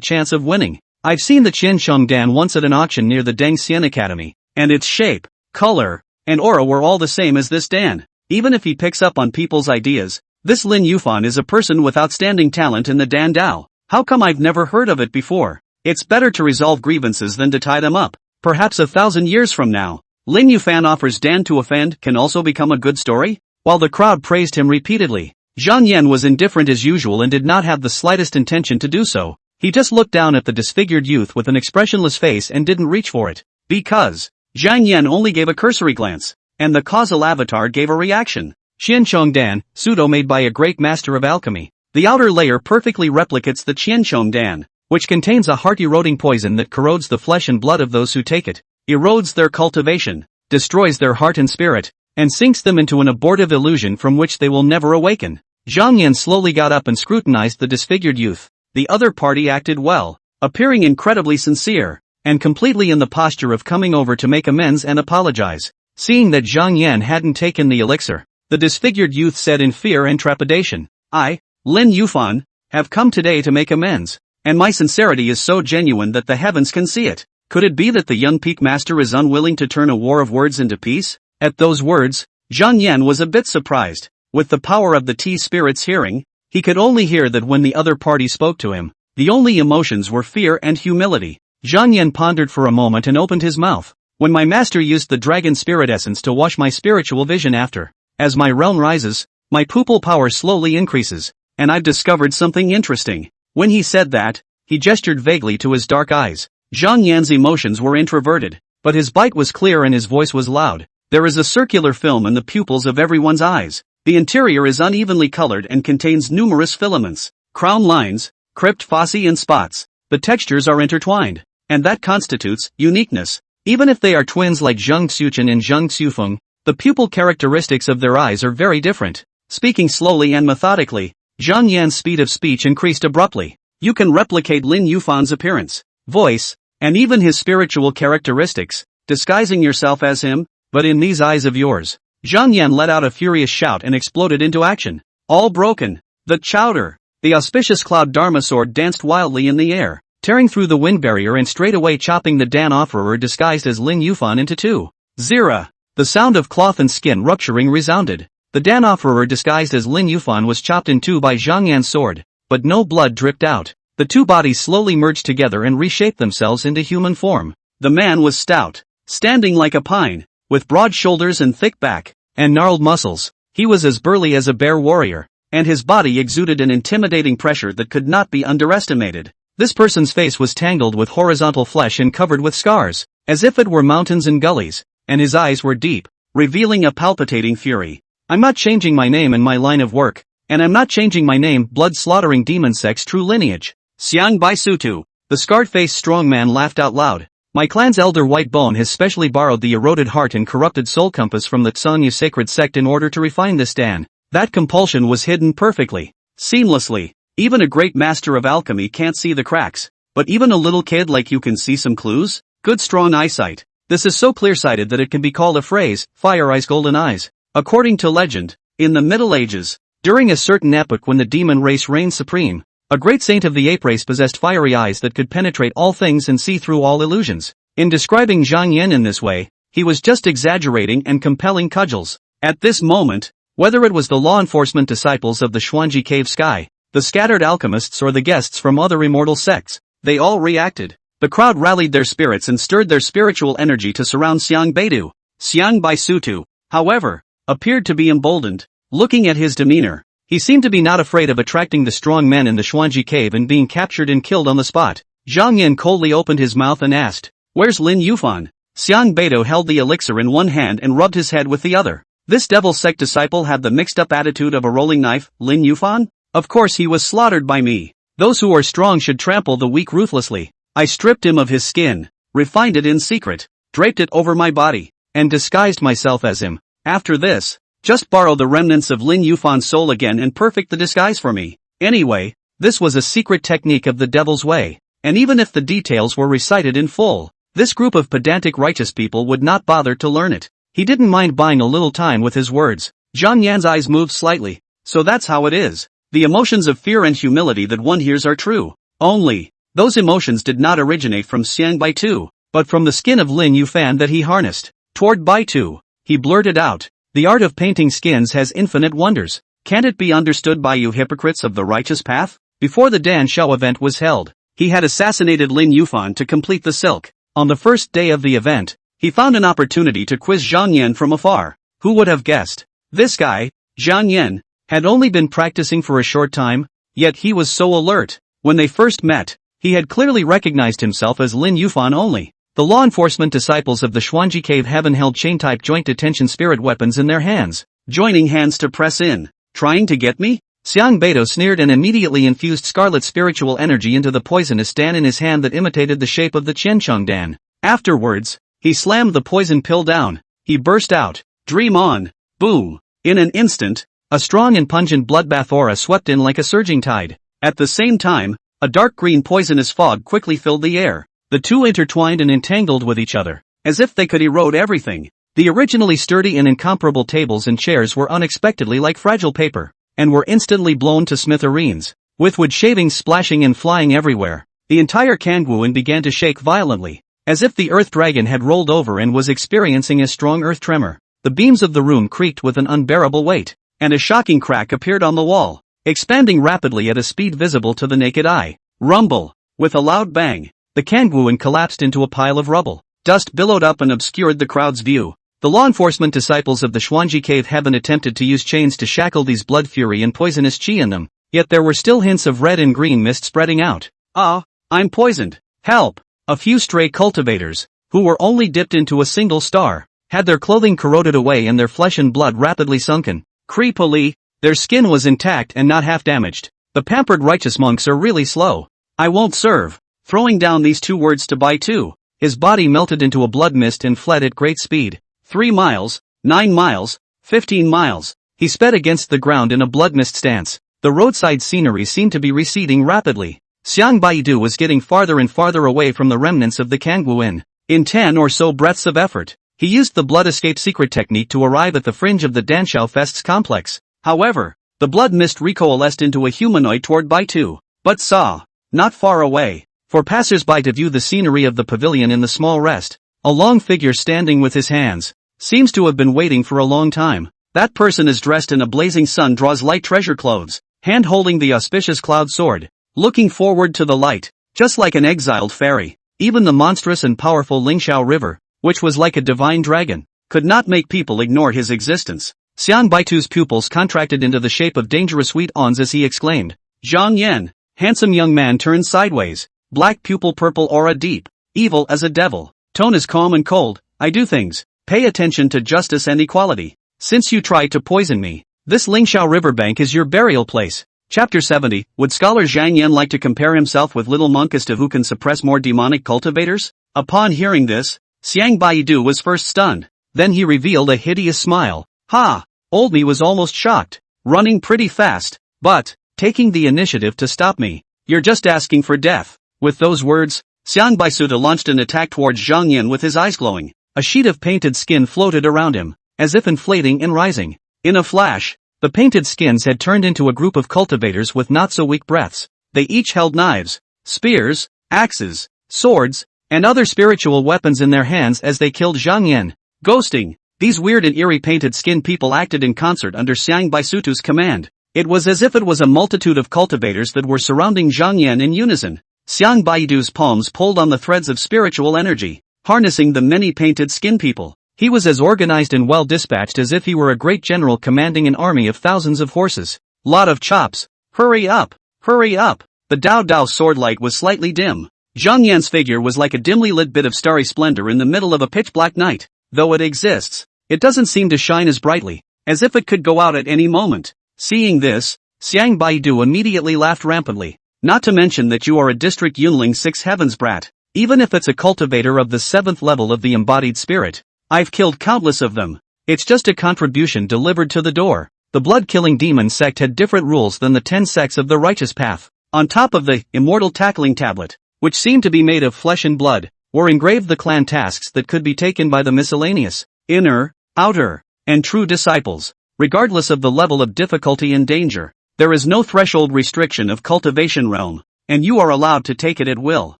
chance of winning. I've seen the Qiancheng Dan once at an auction near the Dengxian Academy, and its shape, color, and aura were all the same as this Dan. Even if he picks up on people's ideas, this Lin Yufan is a person with outstanding talent in the Dan Dao. How come I've never heard of it before? It's better to resolve grievances than to tie them up. Perhaps 1,000 years from now, Lin Yufan offers Dan to offend can also become a good story? While the crowd praised him repeatedly, Zhang Yan was indifferent as usual and did not have the slightest intention to do so. He just looked down at the disfigured youth with an expressionless face and didn't reach for it. Because Zhang Yan only gave a cursory glance, and the causal avatar gave a reaction. Qianchong Dan, pseudo made by a great master of alchemy. The outer layer perfectly replicates the Qianchong Dan, which contains a heart-eroding poison that corrodes the flesh and blood of those who take it, erodes their cultivation, destroys their heart and spirit, and sinks them into an abortive illusion from which they will never awaken. Zhang Yan slowly got up and scrutinized the disfigured youth. The other party acted well, appearing incredibly sincere, and completely in the posture of coming over to make amends and apologize. Seeing that Zhang Yan hadn't taken the elixir, the disfigured youth said in fear and trepidation, I, Lin Yufan, have come today to make amends, and my sincerity is so genuine that the heavens can see it. Could it be that the young peak master is unwilling to turn a war of words into peace? At those words, Zhang Yan was a bit surprised. With the power of the tea spirit's hearing, he could only hear that when the other party spoke to him, the only emotions were fear and humility. Zhang Yan pondered for a moment and opened his mouth. When my master used the dragon spirit essence to wash my spiritual vision after, as my realm rises, my pupil power slowly increases, and I've discovered something interesting. When he said that, he gestured vaguely to his dark eyes. Zhang Yan's emotions were introverted, but his bite was clear and his voice was loud. There is a circular film in the pupils of everyone's eyes. The interior is unevenly colored and contains numerous filaments, crown lines, crypt foci and spots. The textures are intertwined, and that constitutes uniqueness. Even if they are twins like Zheng Xuchen and Zheng Xufeng, the pupil characteristics of their eyes are very different. Speaking slowly and methodically, Zhang Yan's speed of speech increased abruptly. You can replicate Lin Yufan's appearance, voice, and even his spiritual characteristics, disguising yourself as him, but in these eyes of yours. Zhang Yan let out a furious shout and exploded into action. All broken. The chowder. The auspicious cloud Dharma sword danced wildly in the air, tearing through the wind barrier and straightaway chopping the Dan offerer disguised as Lin Yufan into two. Zira. The sound of cloth and skin rupturing resounded. The Dan offerer disguised as Lin Yufan was chopped in two by Zhang Yan's sword, but no blood dripped out. The two bodies slowly merged together and reshaped themselves into human form. The man was stout, standing like a pine, with broad shoulders and thick back, and gnarled muscles. He was as burly as a bear warrior, and his body exuded an intimidating pressure that could not be underestimated. This person's face was tangled with horizontal flesh and covered with scars, as if it were mountains and gullies, and his eyes were deep, revealing a palpitating fury. I'm not changing my name and my line of work, and I'm not changing my name, blood-slaughtering demon sex true lineage. Xiang Bai Sutu. The scarred-faced strong man laughed out loud. My clan's elder White Bone has specially borrowed the eroded heart and corrupted soul compass from the Tsanyu sacred sect in order to refine this Dan. That compulsion was hidden perfectly, seamlessly. Even a great master of alchemy can't see the cracks, but even a little kid like you can see some clues? Good strong eyesight. This is so clear-sighted that it can be called a phrase, fire eyes golden eyes. According to legend, in the Middle Ages, during a certain epoch when the demon race reigned supreme, a great saint of the ape race possessed fiery eyes that could penetrate all things and see through all illusions. In describing Zhang Yan in this way, he was just exaggerating and compelling cudgels. At this moment, whether it was the law enforcement disciples of the Xuanji Cave Sky, the scattered alchemists or the guests from other immortal sects, they all reacted. The crowd rallied their spirits and stirred their spiritual energy to surround Xiang Baidu. Xiang Bai Sutu, however, appeared to be emboldened. Looking at his demeanor, he seemed to be not afraid of attracting the strong men in the Xuanji cave and being captured and killed on the spot. Zhang Yan coldly opened his mouth and asked, "Where's Lin Yufan?" Xiang Baidu held the elixir in one hand and rubbed his head with the other. This devil sect disciple had the mixed-up attitude of a rolling knife. Lin Yufan? Of course he was slaughtered by me. Those who are strong should trample the weak ruthlessly. I stripped him of his skin, refined it in secret, draped it over my body, and disguised myself as him. After this, just borrow the remnants of Lin Yufan's soul again and perfect the disguise for me. Anyway, this was a secret technique of the devil's way, and even if the details were recited in full, this group of pedantic righteous people would not bother to learn it. He didn't mind buying a little time with his words. Zhang Yan's eyes moved slightly. So that's how it is. The emotions of fear and humility that one hears are true. Only, those emotions did not originate from Xiang Baitu, but from the skin of Lin Yufan that he harnessed. Toward Baitu, he blurted out, "The art of painting skins has infinite wonders. Can't it be understood by you hypocrites of the righteous path?" Before the Dan Shao event was held, he had assassinated Lin Yufan to complete the silk. On the first day of the event, he found an opportunity to quiz Zhang Yan from afar. Who would have guessed? This guy, Zhang Yan, had only been practicing for a short time, yet he was so alert. When they first met, he had clearly recognized himself as Lin Yufan only. The law enforcement disciples of the Xuanji Cave Heaven held chain-type joint detention spirit weapons in their hands, joining hands to press in. Trying to get me? Xiang Beidou sneered and immediately infused scarlet spiritual energy into the poisonous dan in his hand that imitated the shape of the Qiancheng dan. Afterwards, he slammed the poison pill down. He burst out, "Dream on!" Boom! In an instant, a strong and pungent bloodbath aura swept in like a surging tide. At the same time, a dark green poisonous fog quickly filled the air. The two intertwined and entangled with each other, as if they could erode everything. The originally sturdy and incomparable tables and chairs were unexpectedly like fragile paper, and were instantly blown to smithereens, with wood shavings splashing and flying everywhere. The entire Kangwuan began to shake violently, as if the earth dragon had rolled over and was experiencing a strong earth tremor. The beams of the room creaked with an unbearable weight, and a shocking crack appeared on the wall, expanding rapidly at a speed visible to the naked eye. Rumble! With a loud bang, the Kangwuan collapsed into a pile of rubble. Dust billowed up and obscured the crowd's view. The law enforcement disciples of the Xuanji Cave Heaven attempted to use chains to shackle these blood fury and poisonous chi in them, yet there were still hints of red and green mist spreading out. "Ah, I'm poisoned! Help!" A few stray cultivators, who were only dipped into a single star, had their clothing corroded away and their flesh and blood rapidly sunken. Creepily, their skin was intact and not half damaged. The pampered righteous monks are really slow. "I won't serve." Throwing down these two words to Baitu, his body melted into a blood mist and fled at great speed. 3 miles, 9 miles, 15 miles. He sped against the ground in a blood mist stance. The roadside scenery seemed to be receding rapidly. Xiang Baidu was getting farther and farther away from the remnants of the Kangwuan. In 10 or so breaths of effort, he used the blood escape secret technique to arrive at the fringe of the Danshao Fest's complex. However, the blood mist recoalesced into a humanoid toward Baitu, but saw, not far away, for passers-by to view the scenery of the pavilion in the small rest, a long figure standing with his hands, seems to have been waiting for a long time. That person is dressed in a blazing sun draws light treasure clothes, hand holding the auspicious cloud sword, looking forward to the light, just like an exiled fairy. Even the monstrous and powerful Lingxiao River, which was like a divine dragon, could not make people ignore his existence. Xiang Baitu's pupils contracted into the shape of dangerous wheat awns as he exclaimed, "Zhang Yan!" Handsome young man turned sideways. Black pupil, purple aura deep, evil as a devil. Tone is calm and cold. "I do things. Pay attention to justice and equality. Since you tried to poison me, this Lingxiao riverbank is your burial place." Chapter 70. Would scholar Zhang Yan like to compare himself with little monk as to who can suppress more demonic cultivators? Upon hearing this, Xiang Baidu was first stunned. Then he revealed a hideous smile. "Ha! Old me was almost shocked. Running pretty fast, but taking the initiative to stop me. You're just asking for death." With those words, Xiang Baisuta launched an attack towards Zhang Yan with his eyes glowing. A sheet of painted skin floated around him, as if inflating and rising. In a flash, the painted skins had turned into a group of cultivators with not-so-weak breaths. They each held knives, spears, axes, swords, and other spiritual weapons in their hands as they killed Zhang Yan. Ghosting, these weird and eerie painted skin people acted in concert under Xiang Baisutu's command. It was as if it was a multitude of cultivators that were surrounding Zhang Yan in unison. Xiang Baidu's palms pulled on the threads of spiritual energy, harnessing the many painted skin people. He was as organized and well dispatched as if he were a great general commanding an army of thousands of horses. Lot of chops. Hurry up! Hurry up! The Dao Dao sword light was slightly dim. Zhang Yan's figure was like a dimly lit bit of starry splendor in the middle of a pitch-black night. Though it exists, it doesn't seem to shine as brightly, as if it could go out at any moment. Seeing this, Xiang Baidu immediately laughed rampantly. "Not to mention that you are a district Yunling 6 heavens brat. Even if it's a cultivator of the 7th level of the embodied spirit, I've killed countless of them. It's just a contribution delivered to the door." The blood-killing demon sect had different rules than the 10 sects of the righteous path. On top of the immortal tackling tablet, which seemed to be made of flesh and blood, were engraved the clan tasks that could be taken by the miscellaneous, inner, outer, and true disciples, regardless of the level of difficulty and danger. There is no threshold restriction of cultivation realm, and you are allowed to take it at will.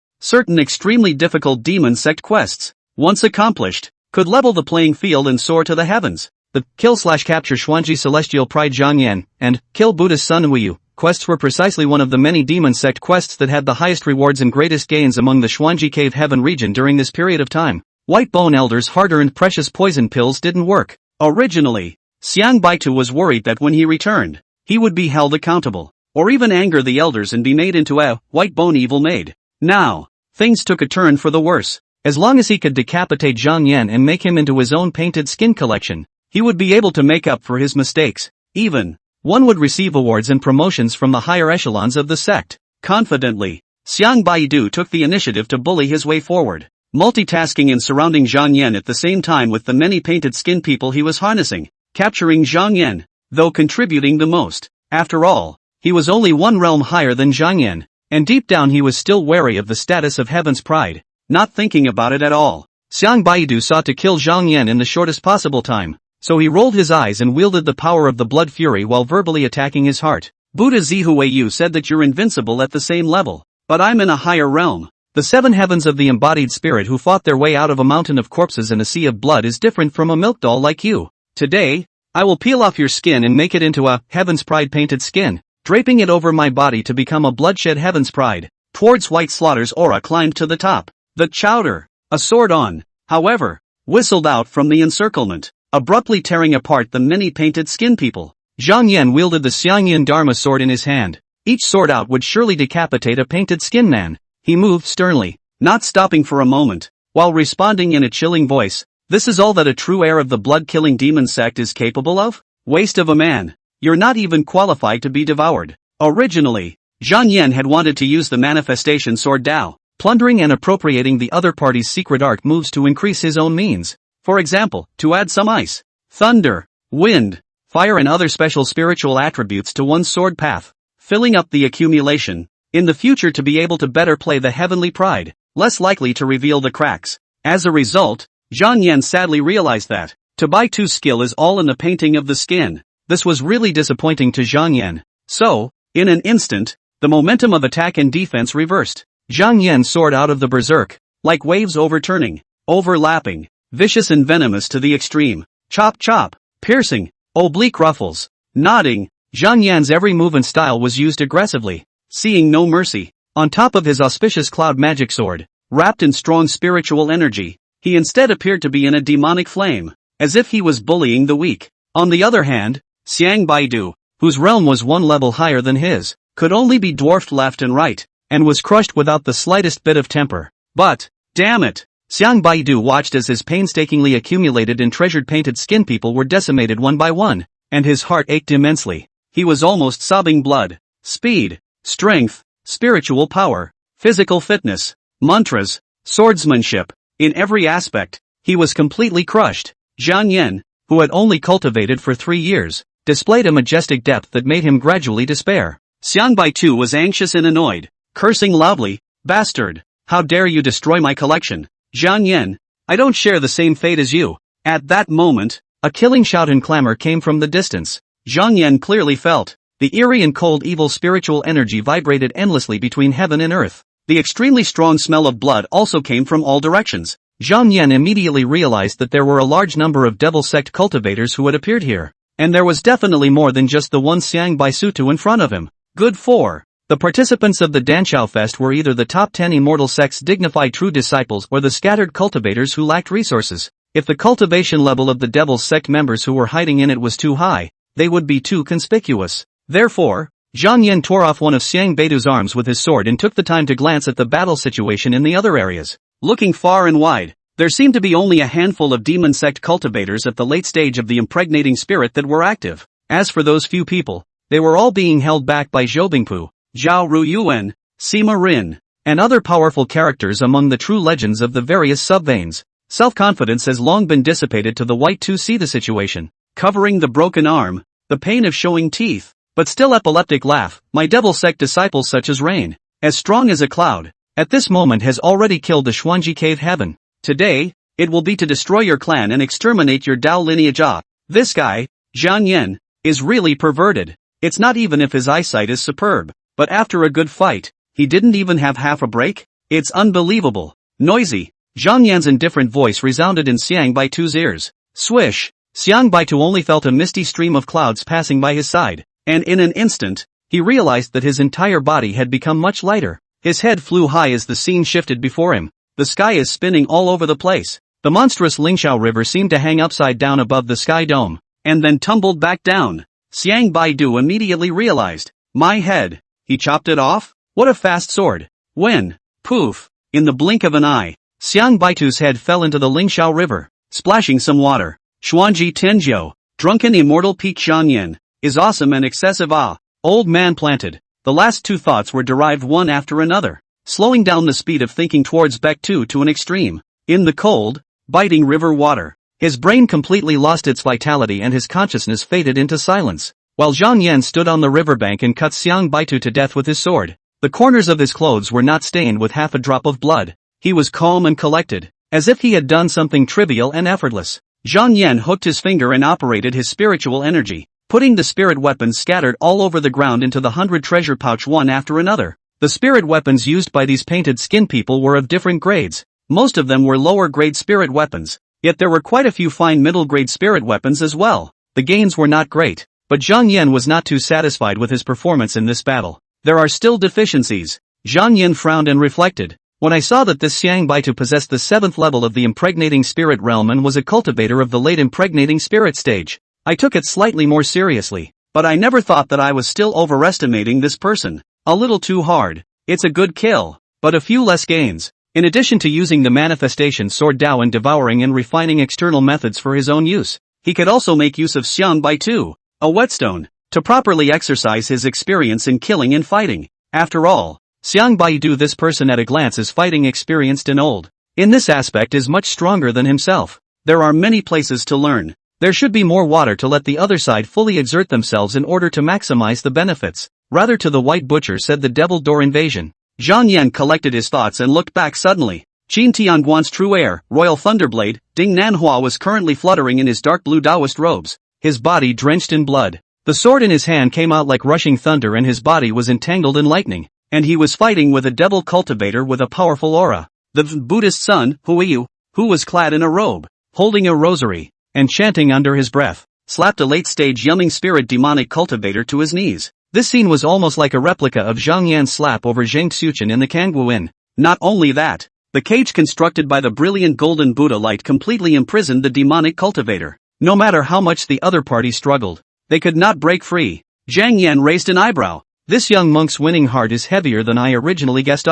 Certain extremely difficult demon sect quests, once accomplished, could level the playing field and soar to the heavens. The kill/capture Xuanji Celestial Pride Zhang Yan and kill Buddha's Son Wuyu quests were precisely one of the many demon sect quests that had the highest rewards and greatest gains among the Xuanji Cave Heaven region during this period of time. White Bone Elder's hard-earned precious poison pills didn't work. Originally, Xiang Baitu was worried that when he returned, he would be held accountable, or even anger the elders and be made into a White Bone evil maid. Now, things took a turn for the worse. As long as he could decapitate Zhang Yan and make him into his own painted skin collection, he would be able to make up for his mistakes. Even, one would receive awards and promotions from the higher echelons of the sect. Confidently, Xiang Baidu took the initiative to bully his way forward, multitasking and surrounding Zhang Yan at the same time with the many painted skin people he was harnessing, capturing Zhang Yan, though contributing the most. After all, he was only one realm higher than Zhang Yan, and deep down he was still wary of the status of Heaven's Pride, not thinking about it at all. Xiang Baidu sought to kill Zhang Yan in the shortest possible time, so he rolled his eyes and wielded the power of the blood fury while verbally attacking his heart. Buddha Zihuayu said that you're invincible at the same level, but I'm in a higher realm. The seven heavens of the embodied spirit who fought their way out of a mountain of corpses and a sea of blood is different from a milk doll like you. Today, I will peel off your skin and make it into a Heaven's Pride painted skin, draping it over my body to become a bloodshed Heaven's Pride. Towards White Slaughter's aura climbed to the top. The chowder, a sword on, however, whistled out from the encirclement, abruptly tearing apart the many painted skin people. Zhang Yan wielded the Xiangyan Dharma sword in his hand. Each sword out would surely decapitate a painted skin man. He moved sternly, not stopping for a moment, while responding in a chilling voice. This is all that a true heir of the blood-killing demon sect is capable of? Waste of a man. You're not even qualified to be devoured. Originally, Zhang Yan had wanted to use the manifestation sword Dao, plundering and appropriating the other party's secret art moves to increase his own means. For example, to add some ice, thunder, wind, fire and other special spiritual attributes to one's sword path, filling up the accumulation, in the future to be able to better play the heavenly pride, less likely to reveal the cracks. As a result, Zhang Yan sadly realized that, to buy two skill is all in the painting of the skin. This was really disappointing to Zhang Yan. So, in an instant, the momentum of attack and defense reversed. Zhang Yan soared out of the berserk, like waves overturning, overlapping, vicious and venomous to the extreme. Chop chop, piercing, oblique ruffles, nodding. Zhang Yan's every move and style was used aggressively, seeing no mercy. On top of his auspicious cloud magic sword, wrapped in strong spiritual energy, he instead appeared to be in a demonic flame, as if he was bullying the weak. On the other hand, Xiang Baidu, whose realm was one level higher than his, could only be dwarfed left and right, and was crushed without the slightest bit of temper. But, damn it! Xiang Baidu watched as his painstakingly accumulated and treasured painted skin people were decimated one by one, and his heart ached immensely. He was almost sobbing blood, speed, strength, spiritual power, physical fitness, mantras, swordsmanship. In every aspect, he was completely crushed. Zhang Yan, who had only cultivated for 3 years, displayed a majestic depth that made him gradually despair. Xiang Baitu was anxious and annoyed, cursing loudly, "Bastard! How dare you destroy my collection? Zhang Yan, I don't share the same fate as you." At that moment, a killing shout and clamor came from the distance. Zhang Yan clearly felt the eerie and cold evil spiritual energy vibrated endlessly between heaven and earth. The extremely strong smell of blood also came from all directions. Zhang Yan immediately realized that there were a large number of devil sect cultivators who had appeared here, and there was definitely more than just the one Xiang Baisutu in front of him. Good for. The participants of the Danchao Fest were either the top 10 immortal sect's dignified true disciples or the scattered cultivators who lacked resources. If the cultivation level of the Devil's Sect members who were hiding in it was too high, they would be too conspicuous. Therefore, Zhang Yan tore off one of Xiang Beidu's arms with his sword and took the time to glance at the battle situation in the other areas. Looking far and wide, there seemed to be only a handful of demon sect cultivators at the late stage of the impregnating spirit that were active. As for those few people, they were all being held back by Zhou Bingpu, Zhao Ruyuan, Sima Rin, and other powerful characters among the true legends of the various subveins. Self-confidence has long been dissipated to the white to see the situation, covering the broken arm, the pain of showing teeth, but still epileptic laugh. My devil sect disciples such as Rain, as strong as a cloud, at this moment has already killed the Xuanji Cave Heaven. Today, it will be to destroy your clan and exterminate your Dao lineage. This guy, Zhang Yan, is really perverted. It's not even if his eyesight is superb, but after a good fight, he didn't even have half a break? It's unbelievable. Noisy. Zhang Yan's indifferent voice resounded in Xiang Baitu's ears. Swish. Xiang Baitu only felt a misty stream of clouds passing by his side, and in an instant, he realized that his entire body had become much lighter. His head flew high as the scene shifted before him. The sky is spinning all over the place. The monstrous Lingxiao River seemed to hang upside down above the sky dome, and then tumbled back down. Xiang Baidu immediately realized, my head. He chopped it off? What a fast sword. When? Poof. In the blink of an eye, Xiang Baidu's head fell into the Lingxiao River, splashing some water. Xuanji Tenjiu, drunken immortal peak Zhangyan, is awesome and excessive old man planted. The last two thoughts were derived one after another, slowing down the speed of thinking towards Baek-tu to an extreme. In the cold, biting river water, his brain completely lost its vitality and his consciousness faded into silence. While Zhang Yan stood on the riverbank and cut Xiang Baitu to death with his sword, the corners of his clothes were not stained with half a drop of blood. He was calm and collected, as if he had done something trivial and effortless. Zhang Yan hooked his finger and operated his spiritual energy, putting the spirit weapons scattered all over the ground into the 100 treasure pouch one after another. The spirit weapons used by these painted skin people were of different grades. Most of them were lower grade spirit weapons, yet there were quite a few fine middle grade spirit weapons as well. The gains were not great, but Zhang Yan was not too satisfied with his performance in this battle. There are still deficiencies. Zhang Yan frowned and reflected. When I saw that this Xiang Baitu possessed the 7th level of the impregnating spirit realm and was a cultivator of the late impregnating spirit stage, I took it slightly more seriously, but I never thought that I was still overestimating this person. A little too hard. It's a good kill, but a few less gains. In addition to using the manifestation sword Dao and devouring and refining external methods for his own use, he could also make use of Xiang Baitu, a whetstone, to properly exercise his experience in killing and fighting. After all, Xiang Baidu, this person at a glance, is fighting experienced and old. In this aspect is much stronger than himself. There are many places to learn. There should be more water to let the other side fully exert themselves in order to maximize the benefits. Rather to the White Butcher said the Devil Door Invasion. Zhang Yan collected his thoughts and looked back suddenly. Qin Tianguan's true heir, Royal Thunderblade, Ding Nanhua, was currently fluttering in his dark blue Taoist robes, his body drenched in blood. The sword in his hand came out like rushing thunder and his body was entangled in lightning, and he was fighting with a devil cultivator with a powerful aura. The Buddhist son, Huiyu, who was clad in a robe, holding a rosary, and chanting under his breath, slapped a late-stage young spirit demonic cultivator to his knees. This scene was almost like a replica of Zhang Yan's slap over Zhang Xuchen in the Kangwu Inn. Not only that, the cage constructed by the brilliant golden Buddha light completely imprisoned the demonic cultivator. No matter how much the other party struggled, they could not break free. Zhang Yan raised an eyebrow. This young monk's winning heart is heavier than I originally guessed.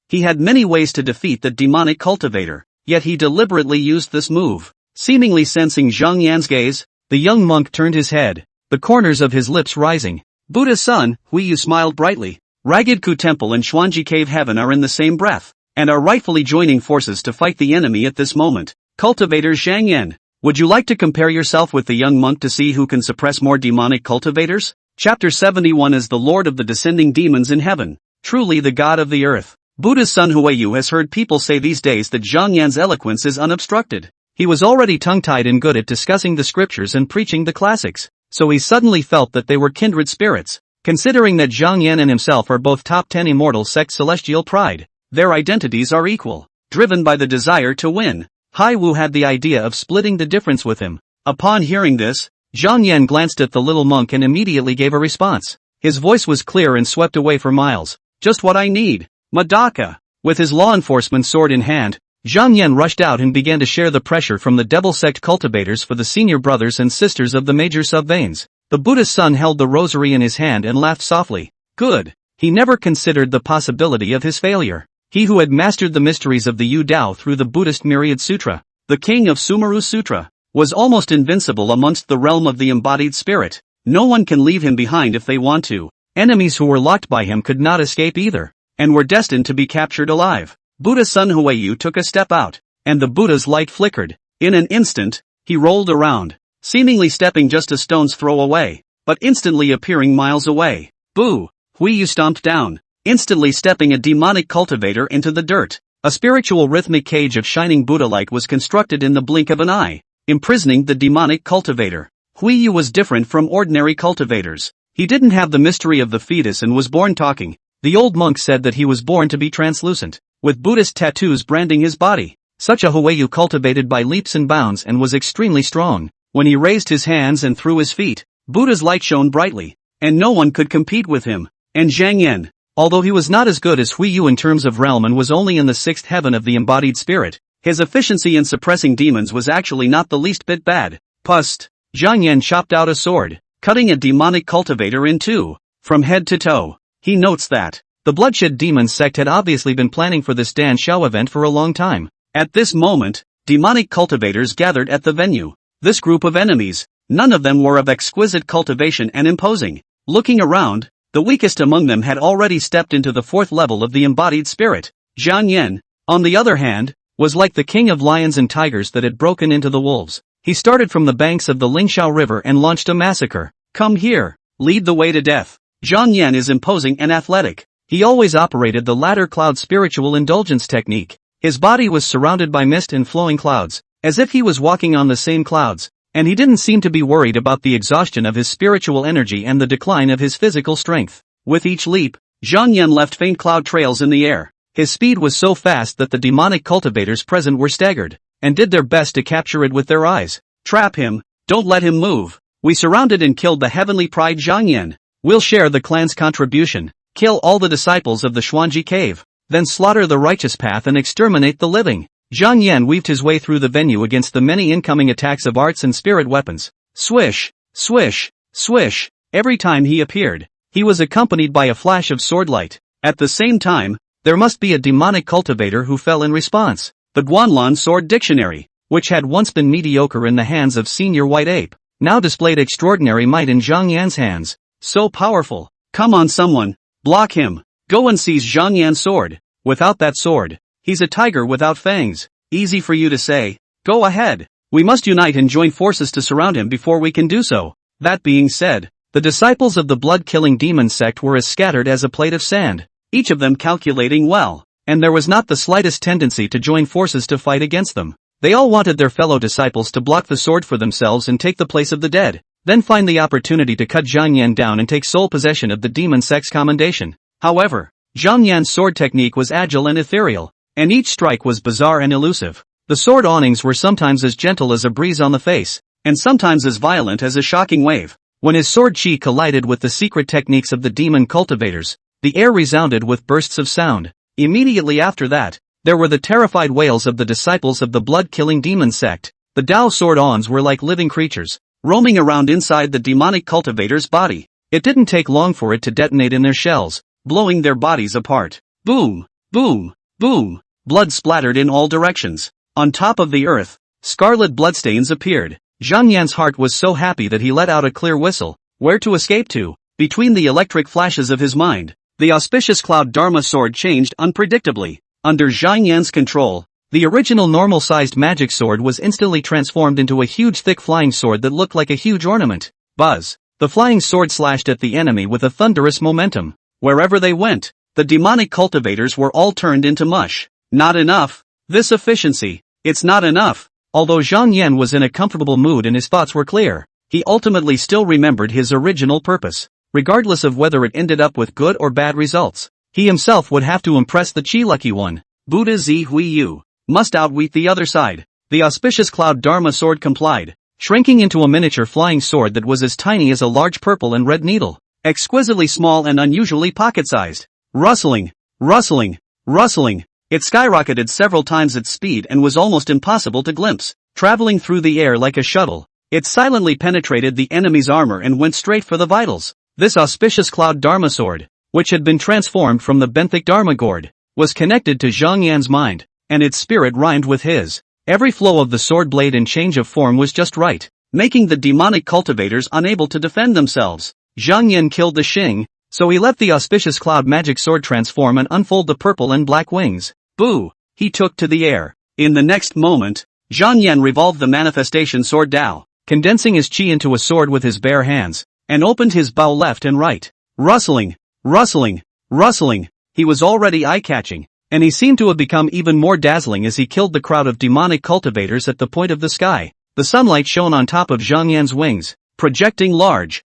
He had many ways to defeat the demonic cultivator, yet he deliberately used this move. Seemingly sensing Zhang Yan's gaze, the young monk turned his head, the corners of his lips rising. Buddha's son, Huiyu, smiled brightly. Ragged Ku Temple and Xuanji Cave Heaven are in the same breath, and are rightfully joining forces to fight the enemy at this moment. Cultivator Zhang Yan, would you like to compare yourself with the young monk to see who can suppress more demonic cultivators? Chapter 71 is the Lord of the Descending Demons in Heaven, truly the God of the Earth. Buddha's son Huiyu has heard people say these days that Zhang Yan's eloquence is unobstructed. He was already tongue-tied and good at discussing the scriptures and preaching the classics, so he suddenly felt that they were kindred spirits. Considering that Zhang Yan and himself are both top 10 immortal sect celestial pride, their identities are equal. Driven by the desire to win, Hai Wu had the idea of splitting the difference with him. Upon hearing this, Zhang Yan glanced at the little monk and immediately gave a response. His voice was clear and swept away for miles. Just what I need. Madaka. With his law enforcement sword in hand, Zhang Yan rushed out and began to share the pressure from the devil sect cultivators for the senior brothers and sisters of the major subveins. The Buddha's son held the rosary in his hand and laughed softly. Good. He never considered the possibility of his failure. He who had mastered the mysteries of the Yu Dao through the Buddhist Myriad Sutra, the king of Sumeru Sutra, was almost invincible amongst the realm of the embodied spirit. No one can leave him behind if they want to. Enemies who were locked by him could not escape either, and were destined to be captured alive. Buddha's son Huiyu took a step out, and the Buddha's light flickered. In an instant, he rolled around, seemingly stepping just a stone's throw away, but instantly appearing miles away. Boo! Huiyu stomped down, instantly stepping a demonic cultivator into the dirt. A spiritual rhythmic cage of shining Buddha light was constructed in the blink of an eye, imprisoning the demonic cultivator. Huiyu was different from ordinary cultivators. He didn't have the mystery of the fetus and was born talking. The old monk said that he was born to be translucent, with Buddhist tattoos branding his body. Such a Huiyu cultivated by leaps and bounds and was extremely strong. When he raised his hands and threw his feet, Buddha's light shone brightly, and no one could compete with him. And Zhang Yan, although he was not as good as Huiyu in terms of realm and was only in the 6th heaven of the embodied spirit, His efficiency in suppressing demons was actually not the least bit bad. Pust. Zhang Yan chopped out a sword, cutting a demonic cultivator in two, from head to toe. He notes that the Bloodshed Demon sect had obviously been planning for this Dan Xiao event for a long time. At this moment, demonic cultivators gathered at the venue. This group of enemies, none of them were of exquisite cultivation and imposing. Looking around, the weakest among them had already stepped into the fourth level of the embodied spirit. Zhang Yan, on the other hand, was like the king of lions and tigers that had broken into the wolves. He started from the banks of the Lingxiao River and launched a massacre. Come here, lead the way to death. Zhang Yan is imposing and athletic. He always operated the ladder cloud spiritual indulgence technique. His body was surrounded by mist and flowing clouds, as if he was walking on the same clouds, and he didn't seem to be worried about the exhaustion of his spiritual energy and the decline of his physical strength. With each leap, Zhang Yan left faint cloud trails in the air. His speed was so fast that the demonic cultivators present were staggered, and did their best to capture it with their eyes. Trap him, don't let him move. We surrounded and killed the heavenly pride Zhang Yan. We'll share the clan's contribution. Kill all the disciples of the Xuanji cave, then slaughter the righteous path and exterminate the living. Zhang Yan weaved his way through the venue against the many incoming attacks of arts and spirit weapons. Swish, swish, swish. Every time he appeared, he was accompanied by a flash of sword light. At the same time, there must be a demonic cultivator who fell in response. The Guanlan Sword Dictionary, which had once been mediocre in the hands of Senior White Ape, now displayed extraordinary might in Zhang Yan's hands. So powerful. Come on someone. Block him. Go and seize Zhang Yan's sword. Without that sword, he's a tiger without fangs. Easy for you to say. Go ahead. We must unite and join forces to surround him before we can do so. That being said, the disciples of the blood-killing demon sect were as scattered as a plate of sand, each of them calculating well, and there was not the slightest tendency to join forces to fight against them. They all wanted their fellow disciples to block the sword for themselves and take the place of the dead, then find the opportunity to cut Zhang Yan down and take sole possession of the demon sect's commendation. However, Zhang Yan's sword technique was agile and ethereal, and each strike was bizarre and elusive. The sword awnings were sometimes as gentle as a breeze on the face, and sometimes as violent as a shocking wave. When his sword chi collided with the secret techniques of the demon cultivators, the air resounded with bursts of sound. Immediately after that, there were the terrified wails of the disciples of the blood-killing demon sect. The Dao sword awns were like living creatures, roaming around inside the demonic cultivator's body. It didn't take long for it to detonate in their shells, blowing their bodies apart. Boom, boom, boom. Blood splattered in all directions. On top of the earth, scarlet bloodstains appeared. Zhang Yan's heart was so happy that he let out a clear whistle. Where to escape to? Between the electric flashes of his mind, the auspicious cloud Dharma sword changed unpredictably. Under Zhang Yan's control, the original normal-sized magic sword was instantly transformed into a huge thick flying sword that looked like a huge ornament. Buzz! The flying sword slashed at the enemy with a thunderous momentum. Wherever they went, the demonic cultivators were all turned into mush. Not enough. This efficiency. It's not enough. Although Zhang Yan was in a comfortable mood and his thoughts were clear, he ultimately still remembered his original purpose. Regardless of whether it ended up with good or bad results, he himself would have to impress the Chi Lucky One. Buddha Zi Hui Yu must outwit the other side. The auspicious cloud Dharma sword complied, shrinking into a miniature flying sword that was as tiny as a large purple and red needle, exquisitely small and unusually pocket-sized. Rustling, rustling, rustling. It skyrocketed several times its speed and was almost impossible to glimpse. Traveling through the air like a shuttle, it silently penetrated the enemy's armor and went straight for the vitals. This auspicious cloud Dharma sword, which had been transformed from the benthic Dharma gourd, was connected to Zhang Yan's mind, and its spirit rhymed with his. Every flow of the sword blade and change of form was just right, making the demonic cultivators unable to defend themselves. Zhang Yan killed the Xing, so he let the auspicious cloud magic sword transform and unfold the purple and black wings. Boo! He took to the air. In the next moment, Zhang Yan revolved the manifestation sword Dao, condensing his chi into a sword with his bare hands, and opened his bow left and right. Rustling, rustling, rustling. He was already eye-catching, and he seemed to have become even more dazzling as he killed the crowd of demonic cultivators at the point of the sky. The sunlight shone on top of Zhang Yan's wings, projecting large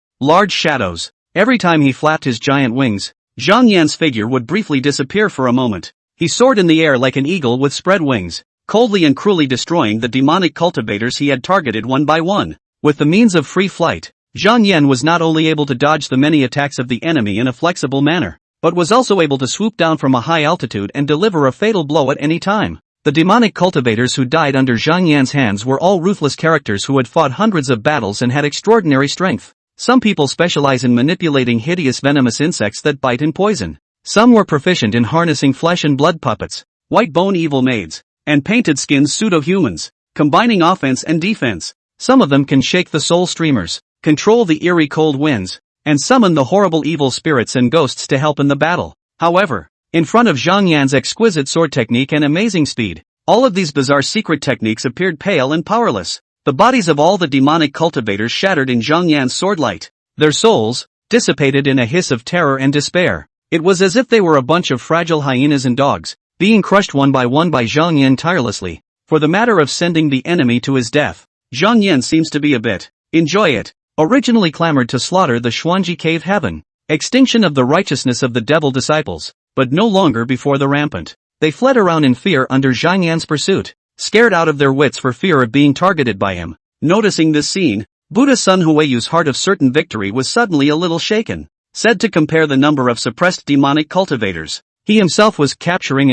shadows. Every time he flapped his giant wings, Zhang Yan's figure would briefly disappear for a moment. He soared in the air like an eagle with spread wings, coldly and cruelly destroying the demonic cultivators he had targeted one by one. With the means of free flight, Zhang Yan was not only able to dodge the many attacks of the enemy in a flexible manner, but was also able to swoop down from a high altitude and deliver a fatal blow at any time. The The demonic cultivators who died under Zhang Yan's hands were all ruthless characters who had fought hundreds of battles and had extraordinary strength. Some people specialize in manipulating hideous venomous insects that bite and poison. Some were proficient in harnessing flesh and blood puppets, white bone evil maids, and painted-skinned pseudo-humans, combining offense and defense. Some of them can shake the soul streamers, control the eerie cold winds, and summon the horrible evil spirits and ghosts to help in the battle. However, in front of Zhang Yan's exquisite sword technique and amazing speed, all of these bizarre secret techniques appeared pale and powerless. The bodies of all the demonic cultivators shattered in Zhang Yan's sword light. Their souls dissipated in a hiss of terror and despair. It was as if they were a bunch of fragile hyenas and dogs, being crushed one by Zhang Yan tirelessly. For the matter of sending the enemy to his death, Zhang Yan seems to be a bit enjoy it. Originally clamored to slaughter the Xuanji Cave Heaven, extinction of the righteousness of the devil disciples, but no longer before the rampant. They fled around in fear under Zhang Yan's pursuit, scared out of their wits for fear of being targeted by him. Noticing this scene, Buddha Sun Hueyu's heart of certain victory was suddenly a little shaken. Said to compare the number of suppressed demonic cultivators, he himself was capturing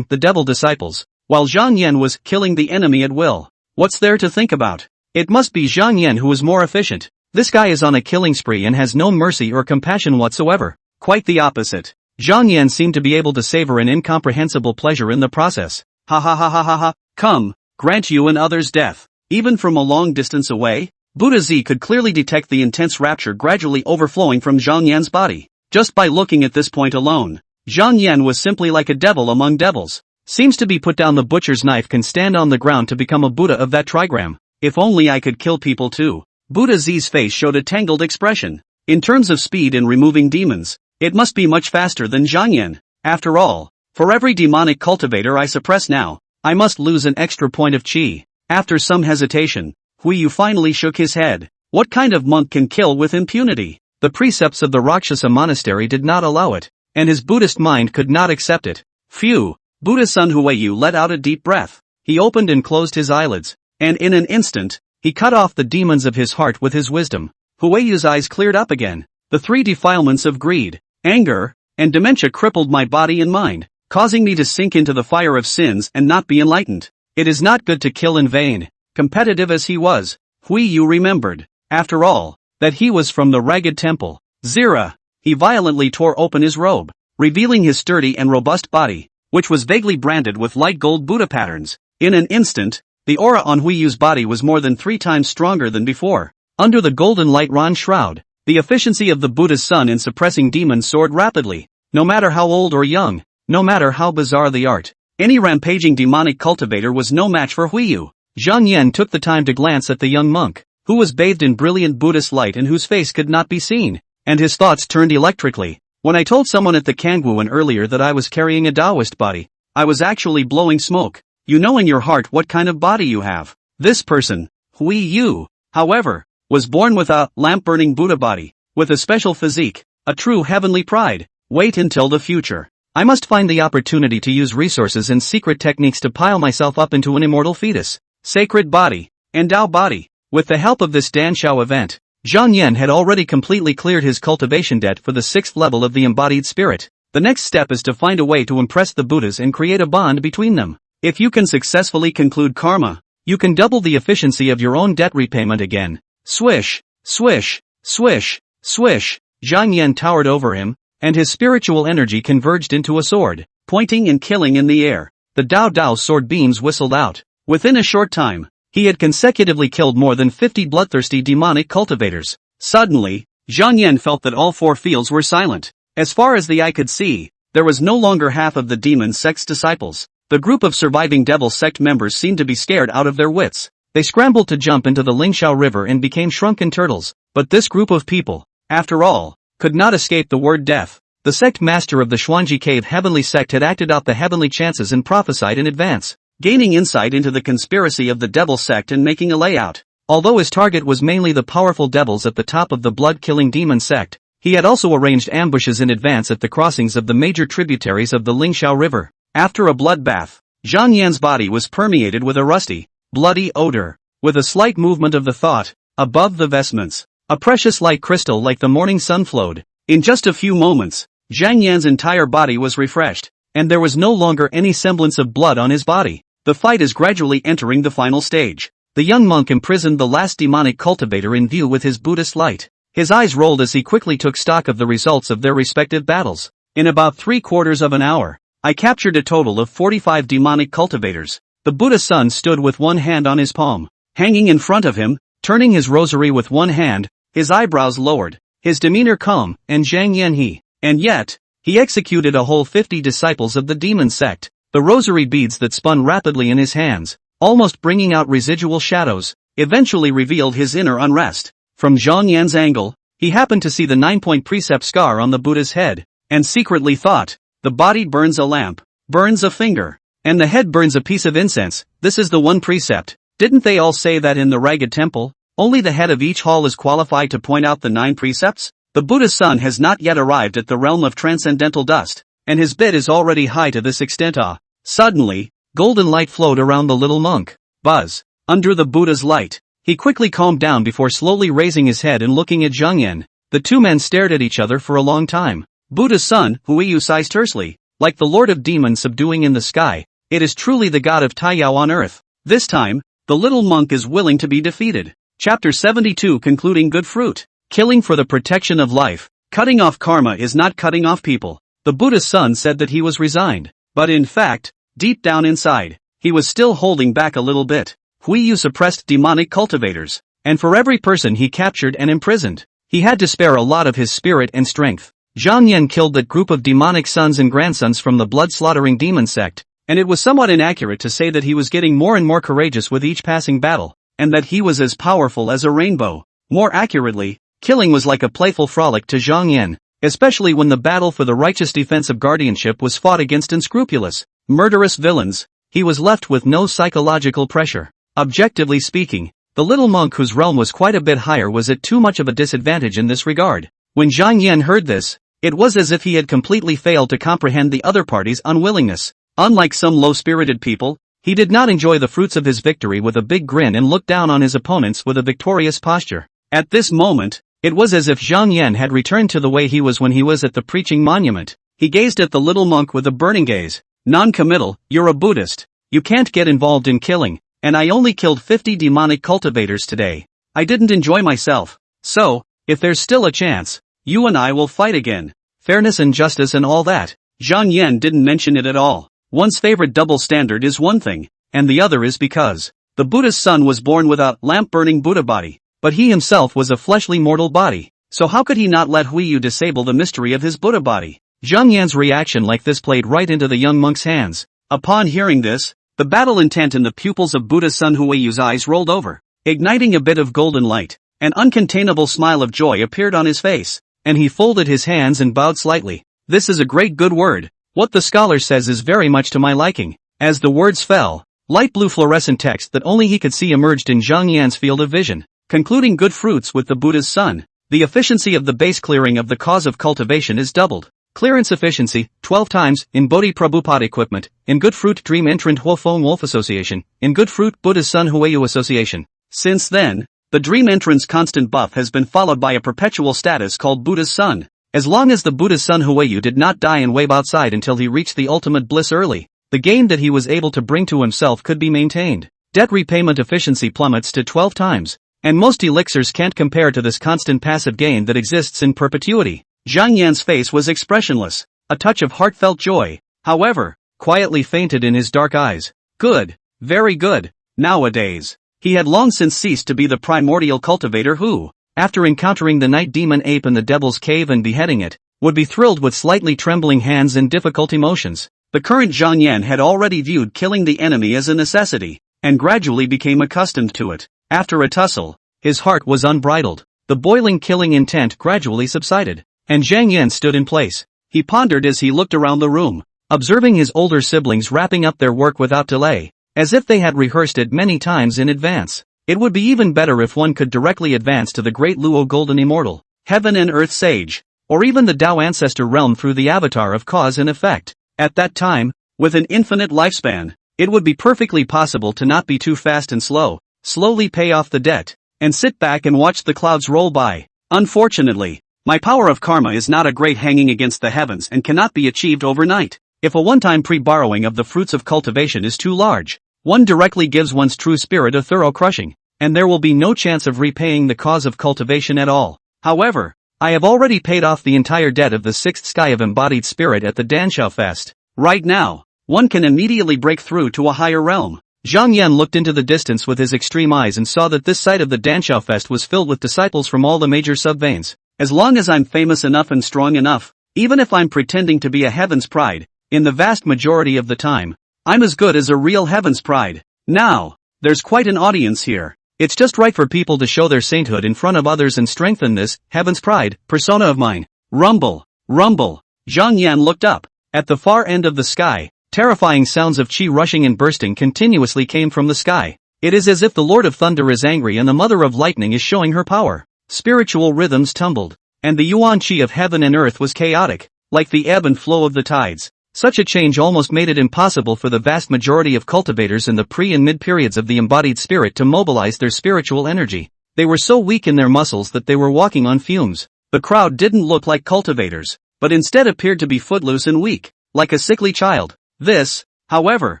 the devil disciples, while Zhang Yan was killing the enemy at will. What's there to think about? It must be Zhang Yan who is more efficient. This guy is on a killing spree and has no mercy or compassion whatsoever. Quite the opposite. Zhang Yan seemed to be able to savor an incomprehensible pleasure in the process. Ha ha ha ha ha ha. Come, grant you and others death. Even from a long distance away, Buddha Z could clearly detect the intense rapture gradually overflowing from Zhang Yan's body. Just by looking at this point alone, Zhang Yan was simply like a devil among devils. Seems to be put down the butcher's knife can stand on the ground to become a Buddha of that trigram. If only I could kill people too. Buddha Z's face showed a tangled expression. In terms of speed in removing demons, it must be much faster than Zhang Yan. After all, for every demonic cultivator I suppress now, I must lose an extra point of chi. After some hesitation, Huiyu finally shook his head. What kind of monk can kill with impunity? The precepts of the Rakshasa monastery did not allow it, and his Buddhist mind could not accept it. Phew! Buddha Sun Huiyu let out a deep breath. He opened and closed his eyelids, and in an instant, he cut off the demons of his heart with his wisdom. Huiyu's eyes cleared up again. The three defilements of greed, anger, and dementia crippled my body and mind, causing me to sink into the fire of sins and not be enlightened. It is not good to kill in vain. Competitive as he was, Huiyu remembered, after all, that he was from the ragged temple. Zira. He violently tore open his robe, revealing his sturdy and robust body, which was vaguely branded with light gold Buddha patterns. In an instant, the aura on Huiyu's body was more than 3 times stronger than before. Under the golden light Ron shroud, the efficiency of the Buddha's sun in suppressing demons soared rapidly. No matter how old or young, no matter how bizarre the art, any rampaging demonic cultivator was no match for Huiyu. Zhang Yan took the time to glance at the young monk, who was bathed in brilliant Buddhist light and whose face could not be seen, and his thoughts turned electrically. When I told someone at the Kangwuan earlier that I was carrying a Taoist body, I was actually blowing smoke. You know in your heart what kind of body you have. This person, Huiyu, however, was born with a lamp-burning Buddha body, with a special physique, a true heavenly pride. Wait until the future. I must find the opportunity to use resources and secret techniques to pile myself up into an immortal fetus. Sacred body, and Tao body. With the help of this Danshao event, Zhang Yan had already completely cleared his cultivation debt for the 6th level of the embodied spirit. The next step is to find a way to impress the Buddhas and create a bond between them. If you can successfully conclude karma, you can double the efficiency of your own debt repayment again. Swish, swish, swish, swish. Zhang Yan towered over him, and his spiritual energy converged into a sword, pointing and killing in the air. The Dao sword beams whistled out. Within a short time, he had consecutively killed more than 50 bloodthirsty demonic cultivators. Suddenly, Zhang Yan felt that all 4 fields were silent. As far as the eye could see, there was no longer half of the demon sect's disciples. The group of surviving devil sect members seemed to be scared out of their wits. They scrambled to jump into the Lingxiao River and became shrunken turtles. But this group of people, after all, could not escape the word death. The sect master of the Xuanji Cave Heavenly Sect had acted out the heavenly chances and prophesied in advance, gaining insight into the conspiracy of the devil sect and making a layout. Although his target was mainly the powerful devils at the top of the blood-killing demon sect, he had also arranged ambushes in advance at the crossings of the major tributaries of the Lingxiao River. After a bloodbath, Zhang Yan's body was permeated with a rusty, bloody odor. With a slight movement of the thought, above the vestments, a precious light crystal like the morning sun flowed. In just a few moments, Zhang Yan's entire body was refreshed, and there was no longer any semblance of blood on his body. The fight is gradually entering the final stage. The young monk imprisoned the last demonic cultivator in view with his Buddhist light. His eyes rolled as he quickly took stock of the results of their respective battles. In about 3/4 of an hour, I captured a total of 45 demonic cultivators. The Buddha's son stood with one hand on his palm, hanging in front of him, turning his rosary with one hand, his eyebrows lowered, his demeanor calm, and Zhang Yan and yet, he executed a whole 50 disciples of the demon sect. The rosary beads that spun rapidly in his hands, almost bringing out residual shadows, eventually revealed his inner unrest. From Zhang Yan's angle, he happened to see the 9-point precept scar on the Buddha's head, and secretly thought, the body burns a lamp, burns a finger, and the head burns a piece of incense. This is the one precept. Didn't they all say that in the Ragged Temple? Only the head of each hall is qualified to point out the 9 precepts? The Buddha's son has not yet arrived at the realm of transcendental dust, and his bid is already high to this extent. Suddenly, golden light flowed around the little monk. Buzz. Under the Buddha's light, he quickly calmed down before slowly raising his head and looking at Zhang Yan. The two men stared at each other for a long time. Buddha's son, Huiyu, sighs tersely, like the Lord of Demons subduing in the sky. It is truly the god of Taiyao on earth. This time, the little monk is willing to be defeated. Chapter 72, concluding good fruit. Killing for the protection of life. Cutting off karma is not cutting off people. The Buddha's son said that he was resigned, but in fact, deep down inside, he was still holding back a little bit. Huiyu suppressed demonic cultivators, and for every person he captured and imprisoned, he had to spare a lot of his spirit and strength. Zhang Yan killed that group of demonic sons and grandsons from the blood-slaughtering demon sect, and it was somewhat inaccurate to say that he was getting more and more courageous with each passing battle, and that he was as powerful as a rainbow. More accurately, killing was like a playful frolic to Zhang Yan, especially when the battle for the righteous defense of guardianship was fought against unscrupulous, murderous villains. He was left with no psychological pressure. Objectively speaking, the little monk whose realm was quite a bit higher was at too much of a disadvantage in this regard. When Zhang Yan heard this, it was as if he had completely failed to comprehend the other party's unwillingness. Unlike some low-spirited people, he did not enjoy the fruits of his victory with a big grin and looked down on his opponents with a victorious posture. At this moment, it was as if Zhang Yan had returned to the way he was when he was at the preaching monument. He gazed at the little monk with a burning gaze. Non-committal, you're a Buddhist. You can't get involved in killing, and I only killed 50 demonic cultivators today. I didn't enjoy myself. So, if there's still a chance, you and I will fight again. Fairness and justice and all that. Zhang Yan didn't mention it at all. One's favorite double standard is one thing, and the other is because the Buddha's son was born without lamp-burning Buddha body, but he himself was a fleshly mortal body. So how could he not let Huiyu disable the mystery of his Buddha body? Zhang Yan's reaction like this played right into the young monk's hands. Upon hearing this, the battle intent in the pupils of Buddha's son Huiyu's eyes rolled over, igniting a bit of golden light. An uncontainable smile of joy appeared on his face, and he folded his hands and bowed slightly. This is a great good word. What the scholar says is very much to my liking. As the words fell, light blue fluorescent text that only he could see emerged in Zhang Yan's field of vision. Concluding good fruits with the Buddha's son. The efficiency of the base clearing of the cause of cultivation is doubled. Clearance efficiency, 12 times, in Bodhi Prabhupada equipment, in Good Fruit Dream Entrant Huofeng Wolf Association, in Good Fruit Buddha's Son Huiyu Association. Since then, the Dream Entrant's constant buff has been followed by a perpetual status called Buddha's Son. As long as the Buddha's son Huiyu did not die and wave outside until he reached the ultimate bliss early, the gain that he was able to bring to himself could be maintained. Debt repayment efficiency plummets to 12 times, and most elixirs can't compare to this constant passive gain that exists in perpetuity. Zhang Yan's face was expressionless. A touch of heartfelt joy, however, quietly fainted in his dark eyes. Good, very good. Nowadays, he had long since ceased to be the primordial cultivator who, after encountering the night demon ape in the devil's cave and beheading it, would be thrilled with slightly trembling hands and difficult emotions. The current Zhang Yan had already viewed killing the enemy as a necessity, and gradually became accustomed to it. After a tussle, his heart was unbridled. The boiling killing intent gradually subsided, and Zhang Yan stood in place. He pondered as he looked around the room, observing his older siblings wrapping up their work without delay, as if they had rehearsed it many times in advance. It would be even better if one could directly advance to the great Luo Golden Immortal, Heaven and Earth Sage, or even the Tao Ancestor realm through the avatar of cause and effect. At that time, with an infinite lifespan, it would be perfectly possible to not be too fast and slow, slowly pay off the debt, and sit back and watch the clouds roll by. Unfortunately, my power of karma is not a great hanging against the heavens and cannot be achieved overnight. If a one-time pre-borrowing of the fruits of cultivation is too large, one directly gives one's true spirit a thorough crushing, and there will be no chance of repaying the cause of cultivation at all. However, I have already paid off the entire debt of the sixth sky of embodied spirit at the Danshao Fest. Right now, one can immediately break through to a higher realm. Zhang Yan looked into the distance with his extreme eyes and saw that this site of the Danshao Fest was filled with disciples from all the major subveins. As long as I'm famous enough and strong enough, even if I'm pretending to be a heaven's pride, in the vast majority of the time, I'm as good as a real heaven's pride. Now, there's quite an audience here. It's just right for people to show their sainthood in front of others and strengthen this, heaven's pride, persona of mine. Rumble, rumble. Zhang Yan looked up. At the far end of the sky, terrifying sounds of qi rushing and bursting continuously came from the sky. It is as if the Lord of Thunder is angry and the Mother of Lightning is showing her power. Spiritual rhythms tumbled, and the yuan qi of heaven and earth was chaotic, like the ebb and flow of the tides. Such a change almost made it impossible for the vast majority of cultivators in the pre- and mid-periods of the embodied spirit to mobilize their spiritual energy. They were so weak in their muscles that they were walking on fumes. The crowd didn't look like cultivators, but instead appeared to be footloose and weak, like a sickly child. This, however,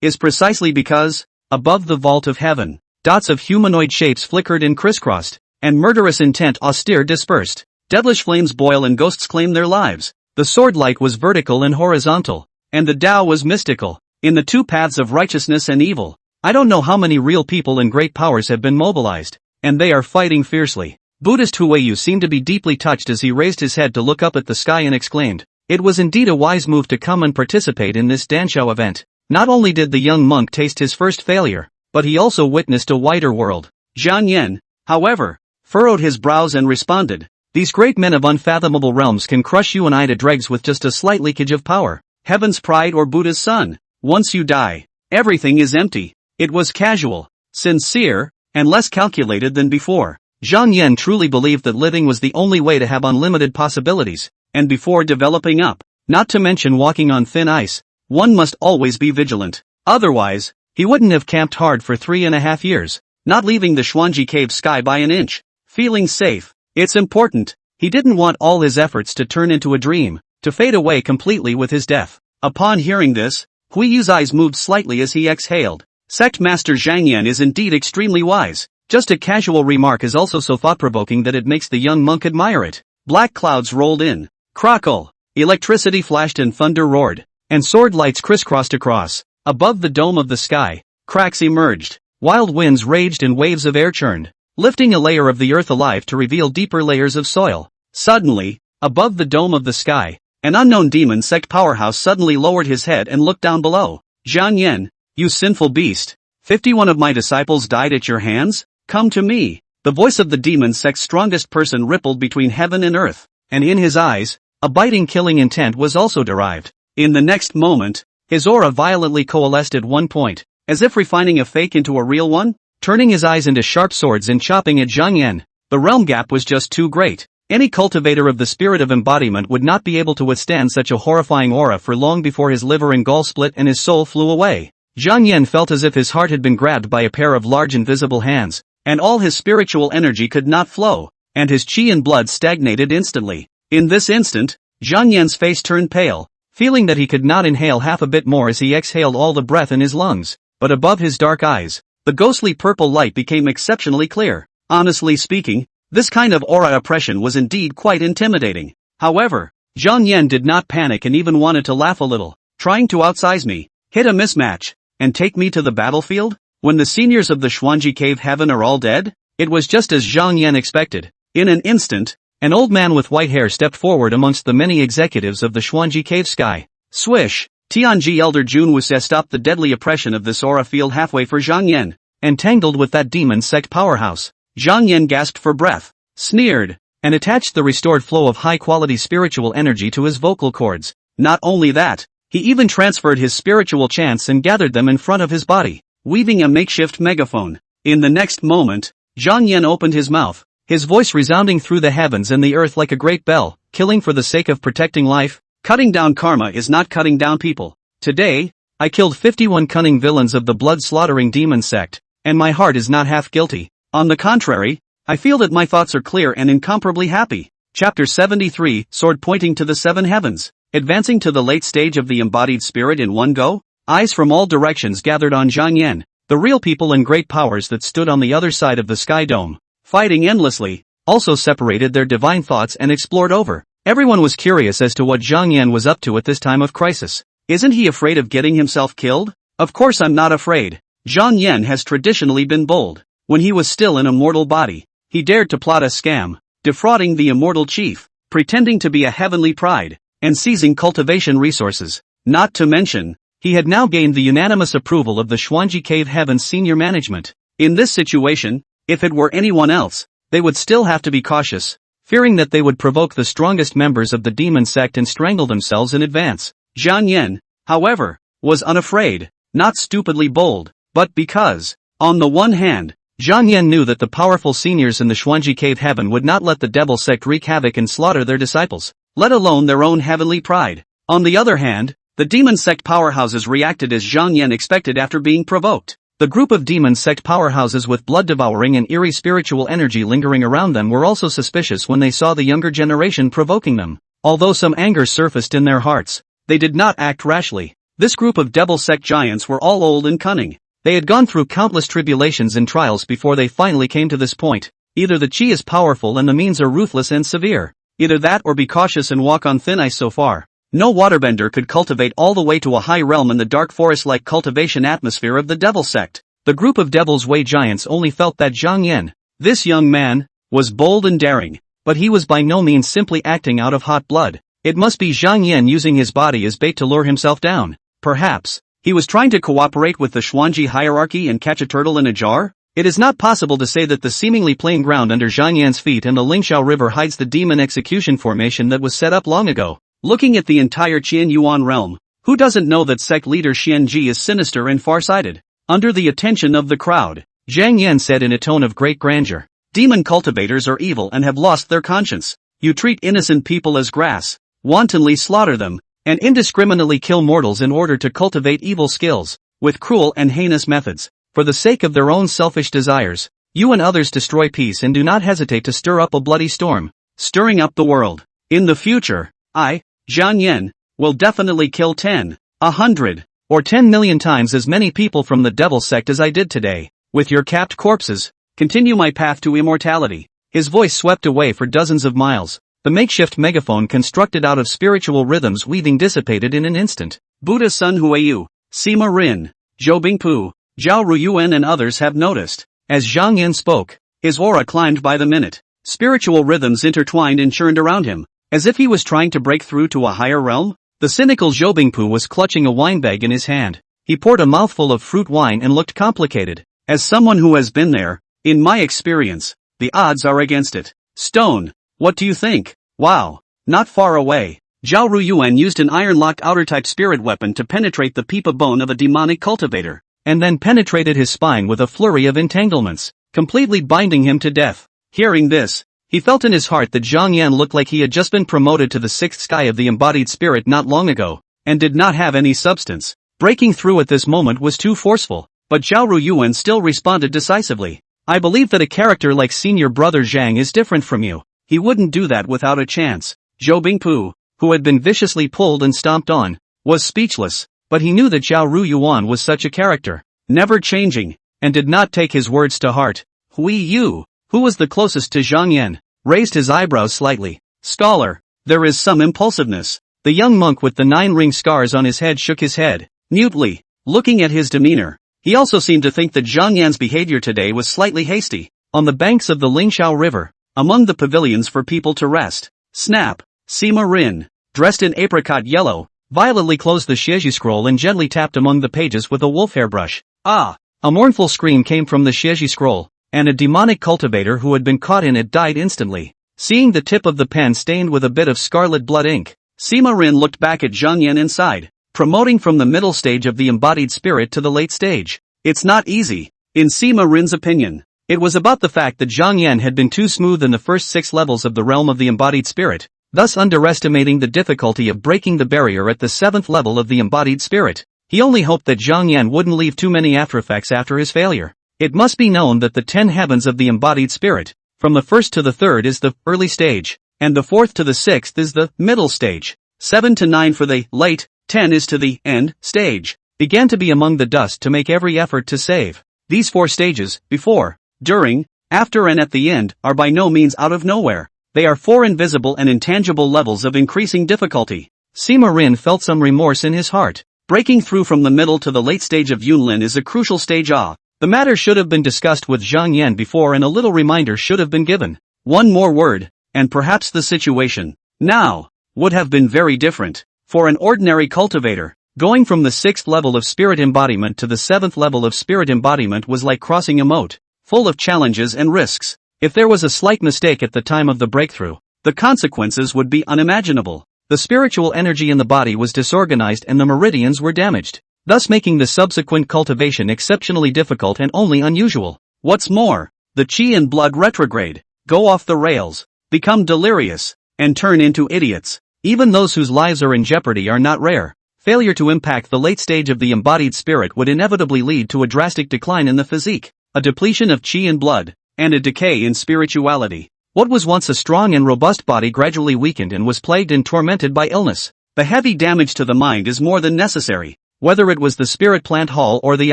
is precisely because, above the vault of heaven, dots of humanoid shapes flickered and crisscrossed, and murderous intent austere dispersed. Devilish flames boil and ghosts claim their lives. The sword light was vertical and horizontal, and the Tao was mystical, in the two paths of righteousness and evil. I don't know how many real people and great powers have been mobilized, and they are fighting fiercely. Buddhist Huiyu seemed to be deeply touched as he raised his head to look up at the sky and exclaimed, "It was indeed a wise move to come and participate in this Danshao event." Not only did the young monk taste his first failure, but he also witnessed a wider world. Zhang Yan, however, furrowed his brows and responded, "These great men of unfathomable realms can crush you and I to dregs with just a slight leakage of power. Heaven's pride or Buddha's son. Once you die, everything is empty." It was casual, sincere, and less calculated than before. Zhang Yan truly believed that living was the only way to have unlimited possibilities, and before developing up, not to mention walking on thin ice, one must always be vigilant. Otherwise, he wouldn't have camped hard for 3.5 years, not leaving the Xuanji cave sky by an inch, feeling safe. It's important. He didn't want all his efforts to turn into a dream, to fade away completely with his death. Upon hearing this, Huiyu's eyes moved slightly as he exhaled. Sect Master Zhang Yan is indeed extremely wise. Just a casual remark is also so thought-provoking that it makes the young monk admire it. Black clouds rolled in. Crackle. Electricity flashed and thunder roared. And sword lights crisscrossed across. Above the dome of the sky, cracks emerged. Wild winds raged and waves of air churned, lifting a layer of the earth alive to reveal deeper layers of soil. Suddenly, above the dome of the sky, an unknown demon sect powerhouse suddenly lowered his head and looked down below. "Zhang Yan, you sinful beast. 51 of my disciples died at your hands? Come to me." The voice of the demon sect's strongest person rippled between heaven and earth, and in his eyes, a biting killing intent was also derived. In the next moment, his aura violently coalesced at one point, as if refining a fake into a real one, turning his eyes into sharp swords and chopping at Zhang Yan. The realm gap was just too great. Any cultivator of the spirit of embodiment would not be able to withstand such a horrifying aura for long before his liver and gall split and his soul flew away. Zhang Yan felt as if his heart had been grabbed by a pair of large invisible hands, and all his spiritual energy could not flow, and his qi and blood stagnated instantly. In this instant, Zhang Yan's face turned pale, feeling that he could not inhale half a bit more as he exhaled all the breath in his lungs. But above his dark eyes, the ghostly purple light became exceptionally clear. Honestly speaking, this kind of aura oppression was indeed quite intimidating. However, Zhang Yan did not panic and even wanted to laugh a little. "Trying to outsize me, hit a mismatch, and take me to the battlefield? When the seniors of the Xuanji cave heaven are all dead?" It was just as Zhang Yan expected. In an instant, an old man with white hair stepped forward amongst the many executives of the Xuanji cave sky. Swish! Tianji Elder Junwuse stopped the deadly oppression of this aura field halfway for Zhang Yan, entangled with that demon sect powerhouse. Zhang Yan gasped for breath, sneered, and attached the restored flow of high-quality spiritual energy to his vocal cords. Not only that, he even transferred his spiritual chants and gathered them in front of his body, weaving a makeshift megaphone. In the next moment, Zhang Yan opened his mouth, his voice resounding through the heavens and the earth like a great bell. "Killing for the sake of protecting life? Cutting down karma is not cutting down people. Today, I killed 51 cunning villains of the blood-slaughtering demon sect, and my heart is not half guilty. On the contrary, I feel that my thoughts are clear and incomparably happy." Chapter 73, Sword Pointing to the Seven Heavens. Advancing to the late stage of the embodied spirit in one go, eyes from all directions gathered on Zhang Yan. The real people and great powers that stood on the other side of the sky dome, fighting endlessly, also separated their divine thoughts and explored over. Everyone was curious as to what Zhang Yan was up to at this time of crisis. Isn't he afraid of getting himself killed? Of course I'm not afraid. Zhang Yan has traditionally been bold. When he was still in a mortal body, he dared to plot a scam, defrauding the immortal chief, pretending to be a heavenly pride, and seizing cultivation resources. Not to mention, he had now gained the unanimous approval of the Xuanji Cave Heaven's senior management. In this situation, if it were anyone else, they would still have to be cautious, fearing that they would provoke the strongest members of the demon sect and strangle themselves in advance. Zhang Yan, however, was unafraid, not stupidly bold, but because, on the one hand, Zhang Yan knew that the powerful seniors in the Xuanji Cave Heaven would not let the devil sect wreak havoc and slaughter their disciples, let alone their own heavenly pride. On the other hand, the demon sect powerhouses reacted as Zhang Yan expected after being provoked. The group of demon sect powerhouses with blood-devouring and eerie spiritual energy lingering around them were also suspicious when they saw the younger generation provoking them. Although some anger surfaced in their hearts, they did not act rashly. This group of devil sect giants were all old and cunning. They had gone through countless tribulations and trials before they finally came to this point. Either the chi is powerful and the means are ruthless and severe. Either that or be cautious and walk on thin ice so far. No waterbender could cultivate all the way to a high realm in the dark forest-like cultivation atmosphere of the devil sect. The group of Devil's Way giants only felt that Zhang Yan, this young man, was bold and daring, but he was by no means simply acting out of hot blood. It must be Zhang Yan using his body as bait to lure himself down. Perhaps, he was trying to cooperate with the Xuanji hierarchy and catch a turtle in a jar? It is not possible to say that the seemingly plain ground under Zhang Yan's feet and the Lingxiao River hides the demon execution formation that was set up long ago. Looking at the entire Qian Yuan realm, who doesn't know that sect leader Xianji is sinister and far-sighted? Under the attention of the crowd, Zhang Yan said in a tone of great grandeur, "Demon cultivators are evil and have lost their conscience. You treat innocent people as grass, wantonly slaughter them, and indiscriminately kill mortals in order to cultivate evil skills, with cruel and heinous methods. For the sake of their own selfish desires, you and others destroy peace and do not hesitate to stir up a bloody storm, stirring up the world. In the future, I, Zhang Yan, will definitely kill 10, 100, or 10 million times as many people from the devil sect as I did today. With your capped corpses, continue my path to immortality." His voice swept away for dozens of miles. The makeshift megaphone constructed out of spiritual rhythms weaving dissipated in an instant. Buddha Sun Huiyu, Sima Rin, Zhou Bingpu, Zhao Ruyuan and others have noticed. As Zhang Yan spoke, his aura climbed by the minute. Spiritual rhythms intertwined and churned around him, as if he was trying to break through to a higher realm. The cynical Zhou Bingpu was clutching a wine bag in his hand. He poured a mouthful of fruit wine and looked complicated. As someone who has been there, in my experience, the odds are against it. Stone, what do you think? Wow, not far away. Zhao Ruyuan used an iron-locked outer-type spirit weapon to penetrate the peepa bone of a demonic cultivator, and then penetrated his spine with a flurry of entanglements, completely binding him to death. Hearing this, he felt in his heart that Zhang Yan looked like he had just been promoted to the sixth sky of the embodied spirit not long ago, and did not have any substance. Breaking through at this moment was too forceful, but Zhao Ruyuan still responded decisively. "I believe that a character like senior brother Zhang is different from you. He wouldn't do that without a chance." Zhou Bingpu, who had been viciously pulled and stomped on, was speechless, but he knew that Zhao Ruyuan was such a character, never changing, and did not take his words to heart. Hui Yu, who was the closest to Zhang Yan, raised his eyebrows slightly. "Scholar, there is some impulsiveness." The young monk with the 9-ring scars on his head shook his head, mutely, looking at his demeanor. He also seemed to think that Zhang Yan's behavior today was slightly hasty. On the banks of the Lingxiao River, among the pavilions for people to rest, Snap, Sima Rin, dressed in apricot yellow, violently closed the Xieji scroll and gently tapped among the pages with a wolf hair brush. Ah! A mournful scream came from the Xieji scroll, and a demonic cultivator who had been caught in it died instantly. Seeing the tip of the pen stained with a bit of scarlet blood ink, Sima Rin looked back at Zhang Yan inside, promoting from the middle stage of the embodied spirit to the late stage. It's not easy, in Sima Rin's opinion. It was about the fact that Zhang Yan had been too smooth in the first 6 levels of the realm of the embodied spirit, thus underestimating the difficulty of breaking the barrier at the 7th level of the embodied spirit. He only hoped that Zhang Yan wouldn't leave too many aftereffects after his failure. It must be known that the 10 heavens of the embodied spirit, from the 1st to the 3rd is the early stage, and the 4th to the 6th is the middle stage. 7 to 9 for the late, 10 is to the end stage. began to be among the dust to make every effort to save. These 4 stages, before, during, after and at the end, are by no means out of nowhere. They are 4 invisible and intangible levels of increasing difficulty. Sima Rin felt some remorse in his heart. Breaking through from the middle to the late stage of Yunlin is a crucial stage. The matter should have been discussed with Zhang Yan before, and a little reminder should have been given. One more word, and perhaps the situation now would have been very different. For an ordinary cultivator, going from the 6th level of spirit embodiment to the 7th level of spirit embodiment was like crossing a moat, full of challenges and risks. If there was a slight mistake at the time of the breakthrough, the consequences would be unimaginable. The spiritual energy in the body was disorganized and the meridians were damaged, thus making the subsequent cultivation exceptionally difficult and only unusual. What's more, the chi and blood retrograde, go off the rails, become delirious, and turn into idiots. Even those whose lives are in jeopardy are not rare. Failure to impact the late stage of the embodied spirit would inevitably lead to a drastic decline in the physique, a depletion of chi and blood, and a decay in spirituality. What was once a strong and robust body gradually weakened and was plagued and tormented by illness. The heavy damage to the mind is more than necessary. Whether it was the spirit plant hall or the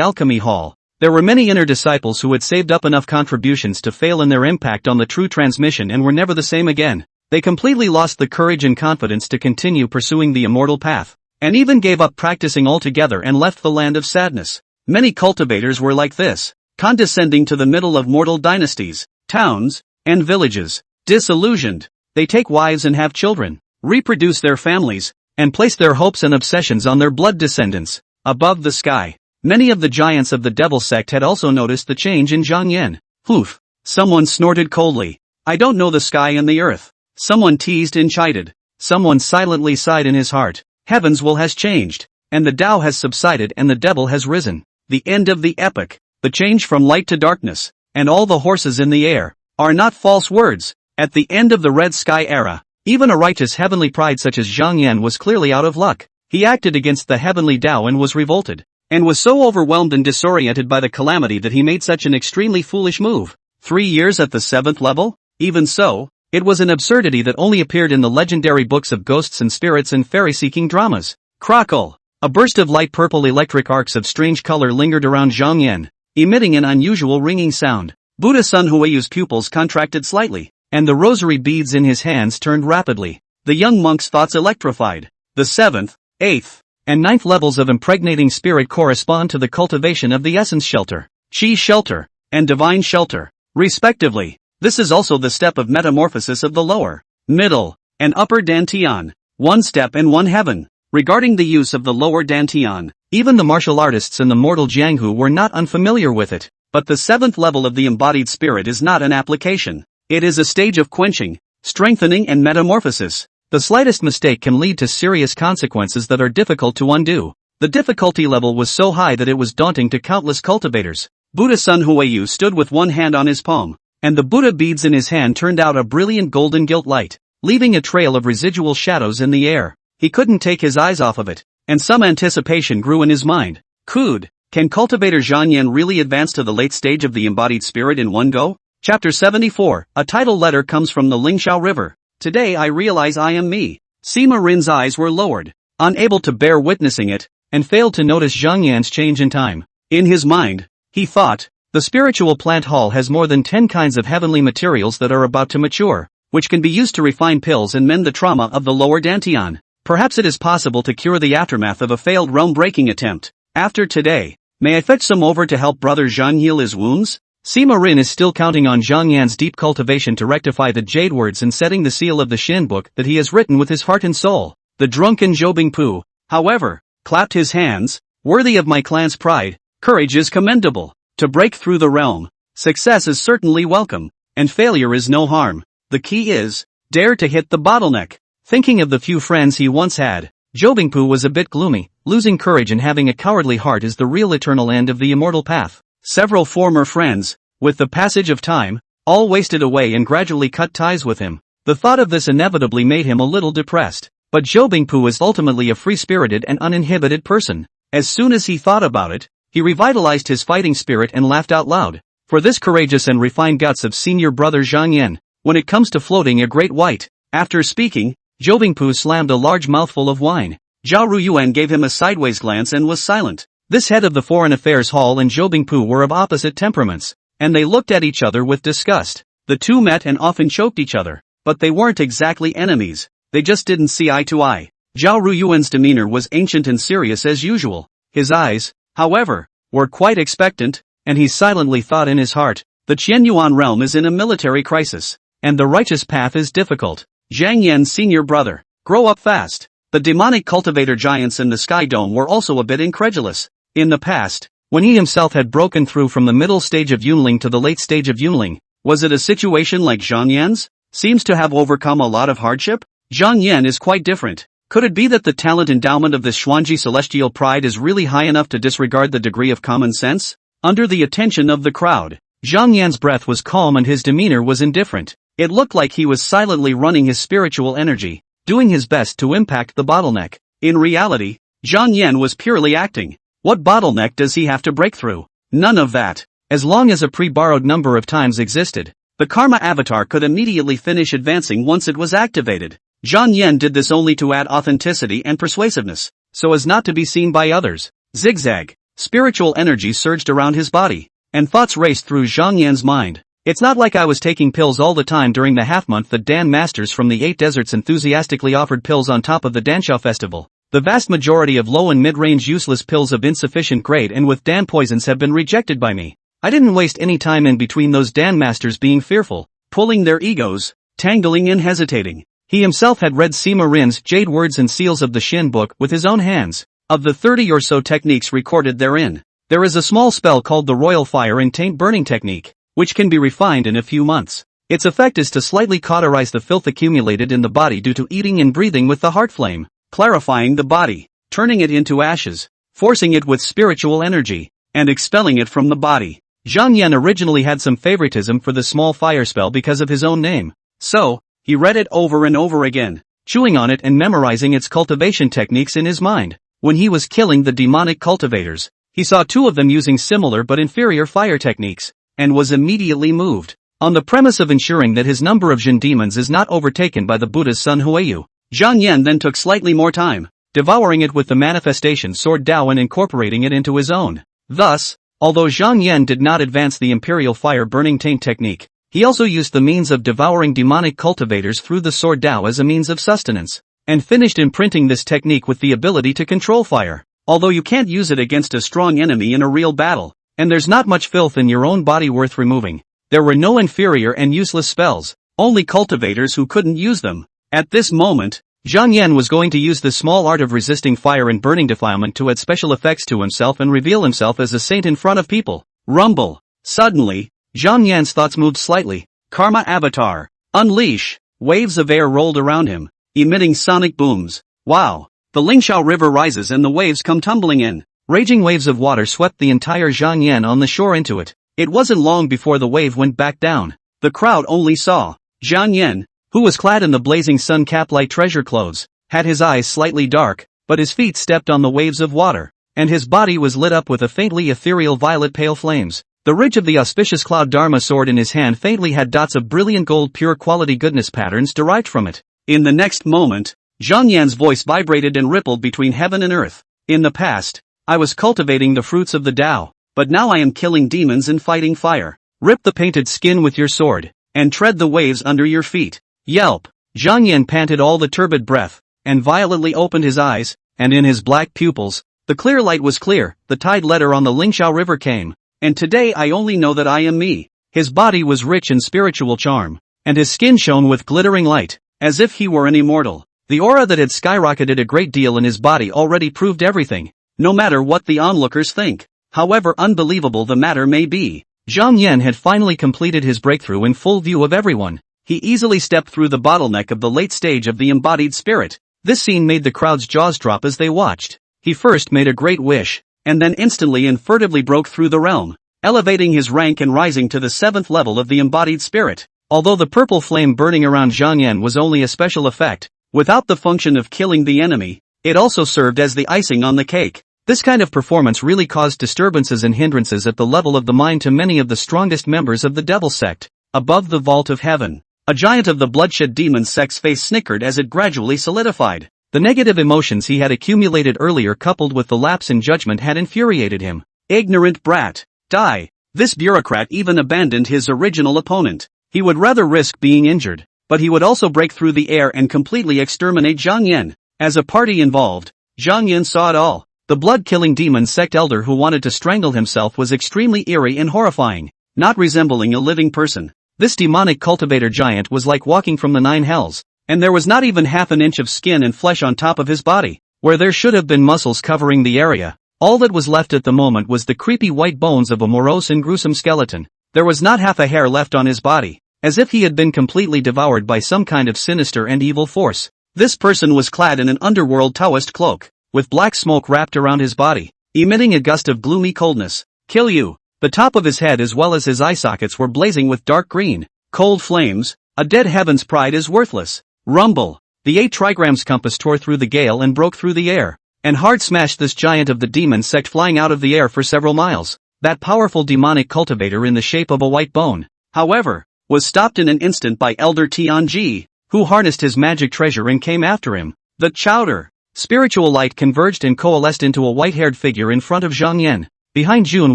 alchemy hall, there were many inner disciples who had saved up enough contributions to fail in their impact on the true transmission and were never the same again. They completely lost the courage and confidence to continue pursuing the immortal path, and even gave up practicing altogether and left the land of sadness. Many cultivators were like this, condescending to the middle of mortal dynasties, towns, and villages. Disillusioned, they take wives and have children, reproduce their families, and place their hopes and obsessions on their blood descendants. Above the sky, many of the giants of the devil sect had also noticed the change in Zhang Yan. Poof! Someone snorted coldly. I don't know the sky and the earth. Someone teased and chided. Someone silently sighed in his heart. Heaven's will has changed, and the Tao has subsided and the devil has risen. The end of the epoch, the change from light to darkness, and all the horses in the air, are not false words. At the end of the red sky era, even a righteous heavenly pride such as Zhang Yan was clearly out of luck. He acted against the heavenly Tao and was revolted, and was so overwhelmed and disoriented by the calamity that he made such an extremely foolish move. 3 years at the 7th level? Even so, it was an absurdity that only appeared in the legendary books of ghosts and spirits and fairy-seeking dramas. Crackle! A burst of light purple electric arcs of strange color lingered around Zhang Yan, emitting an unusual ringing sound. Buddha Sun Huayu's pupils contracted slightly, and the rosary beads in his hands turned rapidly. The young monk's thoughts electrified. The 7th, 8th, and 9th levels of impregnating spirit correspond to the cultivation of the essence shelter, chi shelter, and divine shelter, respectively. This is also the step of metamorphosis of the lower, middle, and upper dantian. One step and one heaven. Regarding the use of the lower dantian, even the martial artists in the mortal Jianghu were not unfamiliar with it. But the 7th level of the embodied spirit is not an application. It is a stage of quenching, strengthening and metamorphosis. The slightest mistake can lead to serious consequences that are difficult to undo. The difficulty level was so high that it was daunting to countless cultivators. Buddha Sun Huayu stood with one hand on his palm, and the Buddha beads in his hand turned out a brilliant golden gilt light, leaving a trail of residual shadows in the air. He couldn't take his eyes off of it, and some anticipation grew in his mind. Can cultivator Zhang Yan really advance to the late stage of the embodied spirit in one go? Chapter 74, a title letter comes from the Lingxiao River. Today I realize I am me. Sima Rin's eyes were lowered, unable to bear witnessing it, and failed to notice Zhang Yan's change in time. In his mind, he thought, the spiritual plant hall has more than 10 kinds of heavenly materials that are about to mature, which can be used to refine pills and mend the trauma of the lower dantian. Perhaps it is possible to cure the aftermath of a failed realm-breaking attempt. After today, may I fetch some over to help brother Zhang heal his wounds? Sima Rin is still counting on Zhang Yan's deep cultivation to rectify the jade words and setting the seal of the Shin book that he has written with his heart and soul. The drunken Zhobing Pu, however, clapped his hands. Worthy of my clan's pride, courage is commendable. To break through the realm, success is certainly welcome, and failure is no harm. The key is, dare to hit the bottleneck. Thinking of the few friends he once had, Zhobing Pu was a bit gloomy. Losing courage and having a cowardly heart is the real eternal end of the immortal path. Several former friends, with the passage of time, all wasted away and gradually cut ties with him. The thought of this inevitably made him a little depressed. But Zhobing Pu is ultimately a free-spirited and uninhibited person. As soon as he thought about it, he revitalized his fighting spirit and laughed out loud. For this courageous and refined guts of senior brother Zhang Yan, when it comes to floating a great white. After speaking, Zhobing Pu slammed a large mouthful of wine. Zhao Ruyuan gave him a sideways glance and was silent. This head of the Foreign Affairs Hall and Zhobingpu were of opposite temperaments, and they looked at each other with disgust. The two met and often choked each other, but they weren't exactly enemies, they just didn't see eye to eye. Zhao Ruyuan's demeanor was ancient and serious as usual. His eyes, however, were quite expectant, and he silently thought in his heart, the Qianyuan realm is in a military crisis, and the righteous path is difficult. Zhang Yan's senior brother, grow up fast. The demonic cultivator giants in the Sky Dome were also a bit incredulous. In the past, when he himself had broken through from the middle stage of Yunling to the late stage of Yunling, was it a situation like Zhang Yan's? Seems to have overcome a lot of hardship? Zhang Yan is quite different. Could it be that the talent endowment of this Xuanji celestial pride is really high enough to disregard the degree of common sense? Under the attention of the crowd, Zhang Yan's breath was calm and his demeanor was indifferent. It looked like he was silently running his spiritual energy, doing his best to impact the bottleneck. In reality, Zhang Yan was purely acting. What bottleneck does he have to break through? None of that. As long as a pre-borrowed number of times existed, the karma avatar could immediately finish advancing once it was activated. Zhang Yan did this only to add authenticity and persuasiveness, so as not to be seen by others. Zigzag. Spiritual energy surged around his body, and thoughts raced through Zhang Yan's mind. It's not like I was taking pills all the time during the half-month that Dan Masters from the 8 Deserts enthusiastically offered pills on top of the Danshao festival. The vast majority of low and mid-range useless pills of insufficient grade and with Dan poisons have been rejected by me. I didn't waste any time in between those Dan Masters being fearful, pulling their egos, tangling and hesitating. He himself had read Sima Rin's Jade Words and Seals of the Shin book with his own hands. Of the 30 or so techniques recorded therein, there is a small spell called the Royal Fire and Taint Burning Technique, which can be refined in a few months. Its effect is to slightly cauterize the filth accumulated in the body due to eating and breathing with the heart flame, clarifying the body, turning it into ashes, forcing it with spiritual energy, and expelling it from the body. Zhang Yan originally had some favoritism for the small fire spell because of his own name, so he read it over and over again, chewing on it and memorizing its cultivation techniques in his mind. When he was killing the demonic cultivators, he saw 2 of them using similar but inferior fire techniques, and was immediately moved. On the premise of ensuring that his number of Jin demons is not overtaken by the Buddha's son Huayu, Zhang Yan then took slightly more time, devouring it with the manifestation sword Dao and incorporating it into his own. Thus, although Zhang Yan did not advance the imperial fire burning taint technique, he also used the means of devouring demonic cultivators through the sword Dao as a means of sustenance, and finished imprinting this technique with the ability to control fire. Although you can't use it against a strong enemy in a real battle, and there's not much filth in your own body worth removing, there were no inferior and useless spells, only cultivators who couldn't use them. At this moment, Zhang Yan was going to use the small art of resisting fire and burning defilement to add special effects to himself and reveal himself as a saint in front of people. Rumble. Suddenly, Zhang Yan's thoughts moved slightly. Karma Avatar. Unleash. Waves of air rolled around him, emitting sonic booms. Wow. The Lingxiao River rises and the waves come tumbling in. Raging waves of water swept the entire Zhang Yan on the shore into it. It wasn't long before the wave went back down. The crowd only saw Zhang Yan, who was clad in the blazing sun cap-like treasure clothes, had his eyes slightly dark, but his feet stepped on the waves of water, and his body was lit up with a faintly ethereal violet pale flames. The ridge of the auspicious cloud Dharma sword in his hand faintly had dots of brilliant gold pure quality goodness patterns derived from it. In the next moment, Zhang Yan's voice vibrated and rippled between heaven and earth. In the past, I was cultivating the fruits of the Tao, but now I am killing demons and fighting fire. Rip the painted skin with your sword, and tread the waves under your feet. Yelp. Zhang Yan panted all the turbid breath, and violently opened his eyes, and in his black pupils, the clear light was clear. The tide letter on the Lingxiao River came. And today I only know that I am me. His body was rich in spiritual charm, and his skin shone with glittering light, as if he were an immortal. The aura that had skyrocketed a great deal in his body already proved everything, no matter what the onlookers think. However unbelievable the matter may be, Zhang Yan had finally completed his breakthrough in full view of everyone. He easily stepped through the bottleneck of the late stage of the embodied spirit. This scene made the crowd's jaws drop as they watched. He first made a great wish, and then instantly and furtively broke through the realm, elevating his rank and rising to the 7th level of the embodied spirit. Although the purple flame burning around Zhang Yan was only a special effect, without the function of killing the enemy, it also served as the icing on the cake. This kind of performance really caused disturbances and hindrances at the level of the mind to many of the strongest members of the devil sect. Above the vault of heaven, a giant of the bloodshed demon sect's face snickered as it gradually solidified. The negative emotions he had accumulated earlier coupled with the lapse in judgment had infuriated him. Ignorant brat. Die. This bureaucrat even abandoned his original opponent. He would rather risk being injured, but he would also break through the air and completely exterminate Zhang Yan. As a party involved, Zhang Yan saw it all. The blood-killing demon sect elder who wanted to strangle himself was extremely eerie and horrifying, not resembling a living person. This demonic cultivator giant was like walking from the nine hells, and there was not even half an inch of skin and flesh on top of his body, where there should have been muscles covering the area. All that was left at the moment was the creepy white bones of a morose and gruesome skeleton. There was not half a hair left on his body, as if he had been completely devoured by some kind of sinister and evil force. This person was clad in an underworld Taoist cloak, with black smoke wrapped around his body, emitting a gust of gloomy coldness. Kill you. The top of his head as well as his eye sockets were blazing with dark green, cold flames. A dead heaven's pride is worthless. Rumble. The 8 trigrams compass tore through the gale and broke through the air, and hard smashed this giant of the demon sect flying out of the air for several miles. That powerful demonic cultivator in the shape of a white bone, however, was stopped in an instant by Elder Tianji, who harnessed his magic treasure and came after him. The chowder. Spiritual light converged and coalesced into a white-haired figure in front of Zhang Yan. Behind Jun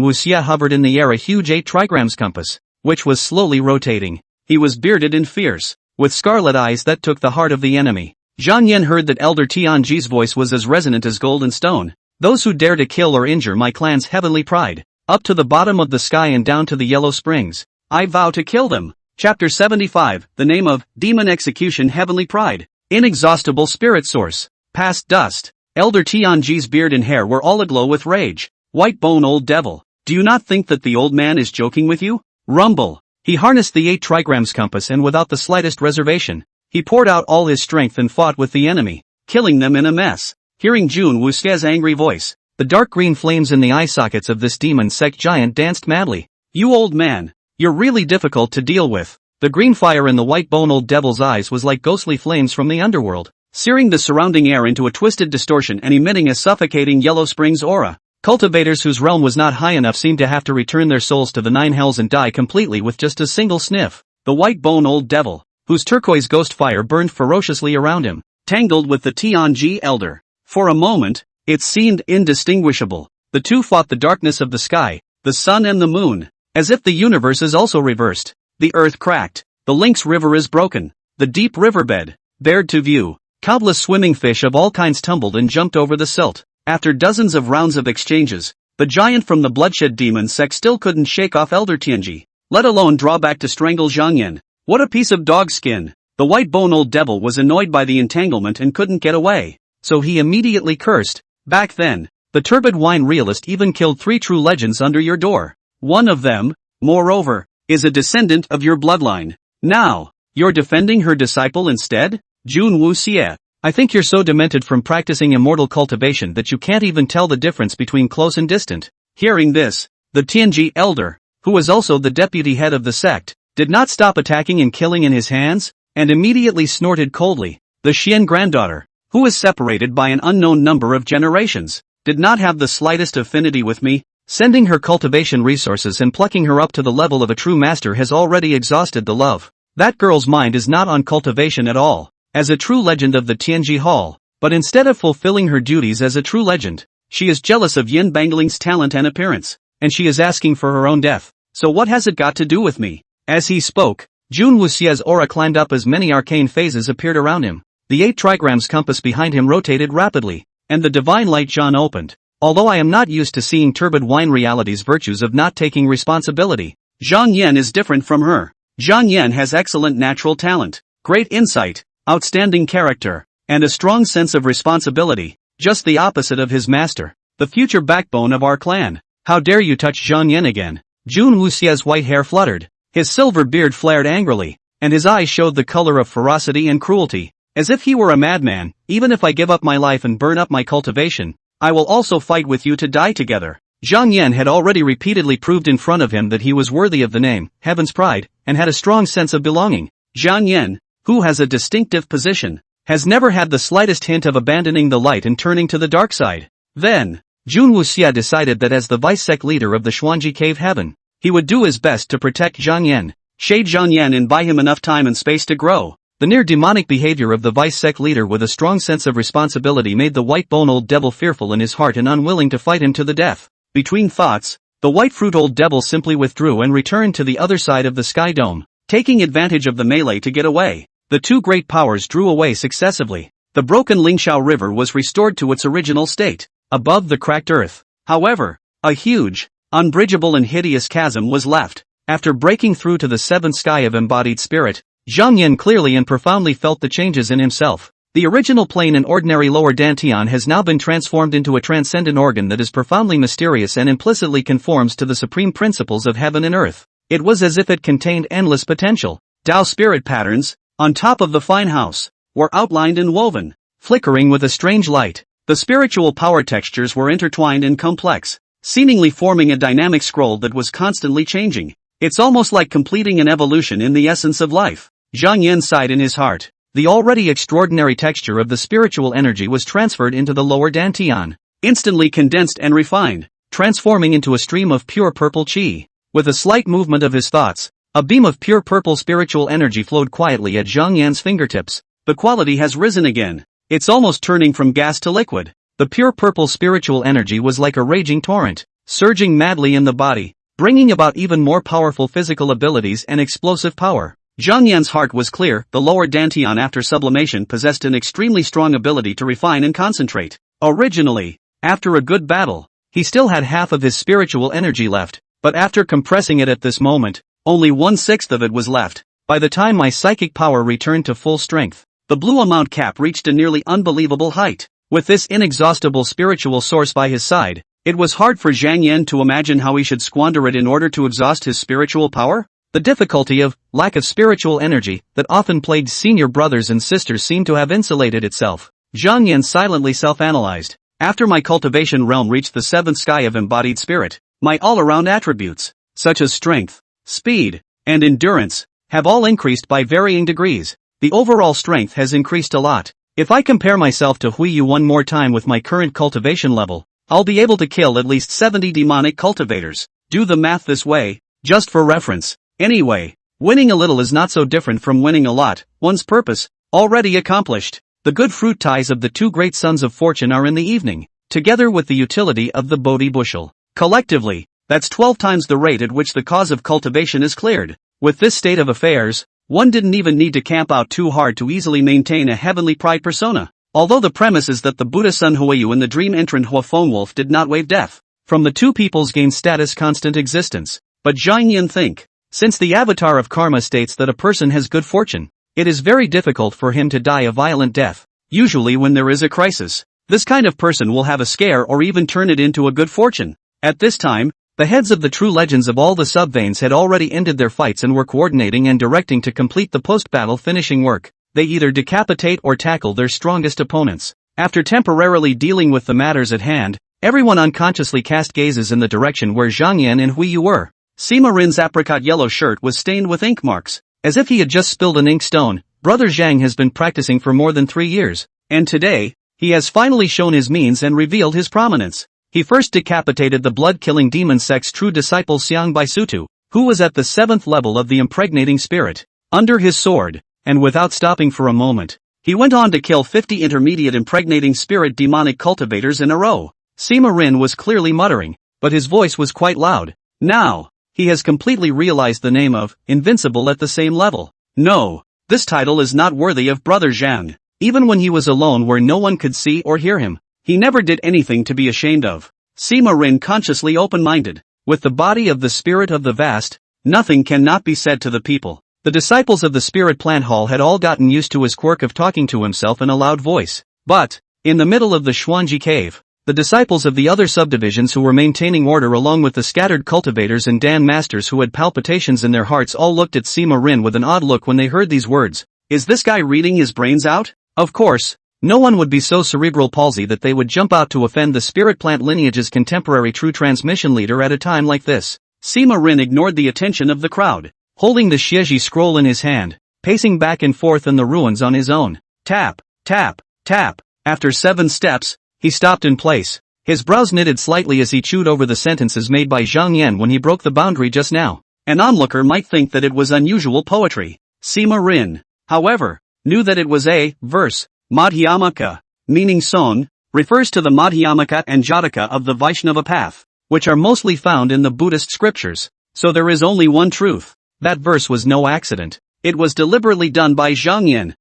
Wuxia hovered in the air a huge 8 trigrams compass, which was slowly rotating. He was bearded and fierce, with scarlet eyes that took the heart of the enemy. Zhang Yan heard that Elder Tianji's voice was as resonant as gold and stone. Those who dare to kill or injure my clan's heavenly pride, up to the bottom of the sky and down to the yellow springs, I vow to kill them. Chapter 75, The Name of Demon Execution Heavenly Pride. Inexhaustible Spirit Source. Past dust. Elder Tianji's beard and hair were all aglow with rage. White bone old devil. Do you not think that the old man is joking with you? Rumble. He harnessed the 8 trigrams compass and without the slightest reservation, he poured out all his strength and fought with the enemy, killing them in a mess. Hearing Jun Wuxia's angry voice, the dark green flames in the eye sockets of this demon sect giant danced madly. You old man. You're really difficult to deal with. The green fire in the white bone old devil's eyes was like ghostly flames from the underworld, searing the surrounding air into a twisted distortion and emitting a suffocating yellow springs aura. Cultivators whose realm was not high enough seemed to have to return their souls to the 9 hells and die completely with just a single sniff. The white bone old devil, whose turquoise ghost fire burned ferociously around him, tangled with the Tianji elder. For a moment, it seemed indistinguishable. The two fought the darkness of the sky, the sun and the moon, as if the universe is also reversed. The earth cracked. The Lynx River is broken. The deep riverbed, bared to view. Countless swimming fish of all kinds tumbled and jumped over the silt. After dozens of rounds of exchanges, the giant from the bloodshed demon sect still couldn't shake off Elder Tianji, let alone draw back to strangle Zhang Yan. What a piece of dog skin. The white bone old devil was annoyed by the entanglement and couldn't get away, so he immediately cursed. Back then, the turbid wine realist even killed 3 true legends under your door. One of them, moreover, is a descendant of your bloodline. Now, you're defending her disciple instead? Jun Wuxia. I think you're so demented from practicing immortal cultivation that you can't even tell the difference between close and distant. Hearing this, the Tianji elder, who was also the deputy head of the sect, did not stop attacking and killing in his hands, and immediately snorted coldly. The Xian granddaughter, who is separated by an unknown number of generations, did not have the slightest affinity with me. Sending her cultivation resources and plucking her up to the level of a true master has already exhausted the love. That girl's mind is not on cultivation at all, as a true legend of the Tianji Hall, but instead of fulfilling her duties as a true legend, she is jealous of Yin Bangling's talent and appearance, and she is asking for her own death. So what has it got to do with me? As he spoke, Jun Wuxia's aura climbed up as many arcane phases appeared around him. The 8 trigrams compass behind him rotated rapidly, and the divine light John opened. Although I am not used to seeing turbid wine reality's virtues of not taking responsibility, Zhang Yan is different from her. Zhang Yan has excellent natural talent, great insight, outstanding character, and a strong sense of responsibility, just the opposite of his master, the future backbone of our clan. How dare you touch Zhang Yan again? Jun Wuxia's white hair fluttered, his silver beard flared angrily, and his eyes showed the color of ferocity and cruelty, as if he were a madman. Even if I give up my life and burn up my cultivation, I will also fight with you to die together. Zhang Yan had already repeatedly proved in front of him that he was worthy of the name, Heaven's Pride, and had a strong sense of belonging. Zhang Yan, who has a distinctive position, has never had the slightest hint of abandoning the light and turning to the dark side. Then, Jun Wuxia decided that as the vice-sect leader of the Xuanji Cave Heaven, he would do his best to protect Zhang Yan, shade Zhang Yan and buy him enough time and space to grow. The near-demonic behavior of the vice-sect leader with a strong sense of responsibility made the white bone old devil fearful in his heart and unwilling to fight him to the death. Between thoughts, the white fruit old devil simply withdrew and returned to the other side of the sky dome, taking advantage of the melee to get away. The two great powers drew away successively. The broken Lingxiao River was restored to its original state, above the cracked earth. However, a huge, unbridgeable and hideous chasm was left. After breaking through to the seventh sky of embodied spirit, Zhang Yan clearly and profoundly felt the changes in himself. The original plain and ordinary lower dantian has now been transformed into a transcendent organ that is profoundly mysterious and implicitly conforms to the supreme principles of heaven and earth. It was as if it contained endless potential. Tao spirit patterns, on top of the fine house, were outlined and woven, flickering with a strange light. The spiritual power textures were intertwined and complex, seemingly forming a dynamic scroll that was constantly changing. It's almost like completing an evolution in the essence of life. Zhang Yan sighed in his heart. The already extraordinary texture of the spiritual energy was transferred into the lower dantian, instantly condensed and refined, transforming into a stream of pure purple qi. With a slight movement of his thoughts, a beam of pure purple spiritual energy flowed quietly at Zhang Yan's fingertips. The quality has risen again. It's almost turning from gas to liquid. The pure purple spiritual energy was like a raging torrent, surging madly in the body, bringing about even more powerful physical abilities and explosive power. Zhang Yan's heart was clear. The lower dantian after sublimation possessed an extremely strong ability to refine and concentrate. Originally, after a good battle, he still had half of his spiritual energy left, but after compressing it at this moment, only 1/6 of it was left. By the time my psychic power returned to full strength, the blue amount cap reached a nearly unbelievable height. With this inexhaustible spiritual source by his side, it was hard for Zhang Yan to imagine how he should squander it in order to exhaust his spiritual power. The difficulty of lack of spiritual energy that often plagued senior brothers and sisters seemed to have insulated itself. Zhang Yan silently self-analyzed. After my cultivation realm reached the seventh sky of embodied spirit, my all-around attributes, such as strength, speed, and endurance, have all increased by varying degrees. The overall strength has increased a lot. If I compare myself to Hui Yu one more time with my current cultivation level, I'll be able to kill at least 70 demonic cultivators. Do the math this way, just for reference. Anyway, winning a little is not so different from winning a lot. One's purpose, already accomplished. The good fruit ties of the two great sons of fortune are in the evening, together with the utility of the Bodhi bushel. Collectively, that's 12 times the rate at which the cause of cultivation is cleared. With this state of affairs, one didn't even need to camp out too hard to easily maintain a heavenly pride persona. Although the premise is that the Buddha son Huayu and the dream entrant Hua Wolf did not waive death from the two peoples gain status constant existence. But Zhang Yan think, since the avatar of karma states that a person has good fortune, it is very difficult for him to die a violent death. Usually when there is a crisis, this kind of person will have a scare or even turn it into a good fortune. At this time, the heads of the true legends of all the subveins had already ended their fights and were coordinating and directing to complete the post-battle finishing work. They either decapitate or tackle their strongest opponents. After temporarily dealing with the matters at hand, everyone unconsciously cast gazes in the direction where Zhang Yan and Hui Yu were. Sima Rin's apricot yellow shirt was stained with ink marks, as if he had just spilled an ink stone. Brother Zhang has been practicing for more than 3 years, and today, he has finally shown his means and revealed his prominence. He first decapitated the blood-killing demon sect's true disciple Xiang Baisutu, who was at the 7th level of the impregnating spirit, under his sword, and without stopping for a moment, he went on to kill 50 intermediate impregnating spirit demonic cultivators in a row. Sima Rin was clearly muttering, but his voice was quite loud. Now, he has completely realized the name of Invincible at the same level. No, this title is not worthy of Brother Zhang. Even when he was alone where no one could see or hear him, he never did anything to be ashamed of. Sima Rin consciously open-minded. With the body of the spirit of the vast, nothing cannot be said to the people. The disciples of the spirit plant hall had all gotten used to his quirk of talking to himself in a loud voice. But, in the middle of the Xuanji cave, the disciples of the other subdivisions who were maintaining order along with the scattered cultivators and Dan masters who had palpitations in their hearts all looked at Sima Rin with an odd look when they heard these words. Is this guy reading his brains out? Of course, no one would be so cerebral palsy that they would jump out to offend the spirit plant lineage's contemporary true transmission leader at a time like this. Sima Rin ignored the attention of the crowd, holding the Xieji scroll in his hand, pacing back and forth in the ruins on his own. Tap, tap, tap. After 7 steps, he stopped in place. His brows knitted slightly as he chewed over the sentences made by Zhang Yan when he broke the boundary just now. An onlooker might think that it was unusual poetry. Sima Rin, however, knew that it was a verse. Madhyamaka, meaning song, refers to the Madhyamaka and Jataka of the Vaishnava path, which are mostly found in the Buddhist scriptures. So there is only one truth. That verse was no accident. It was deliberately done by Zhang Yan,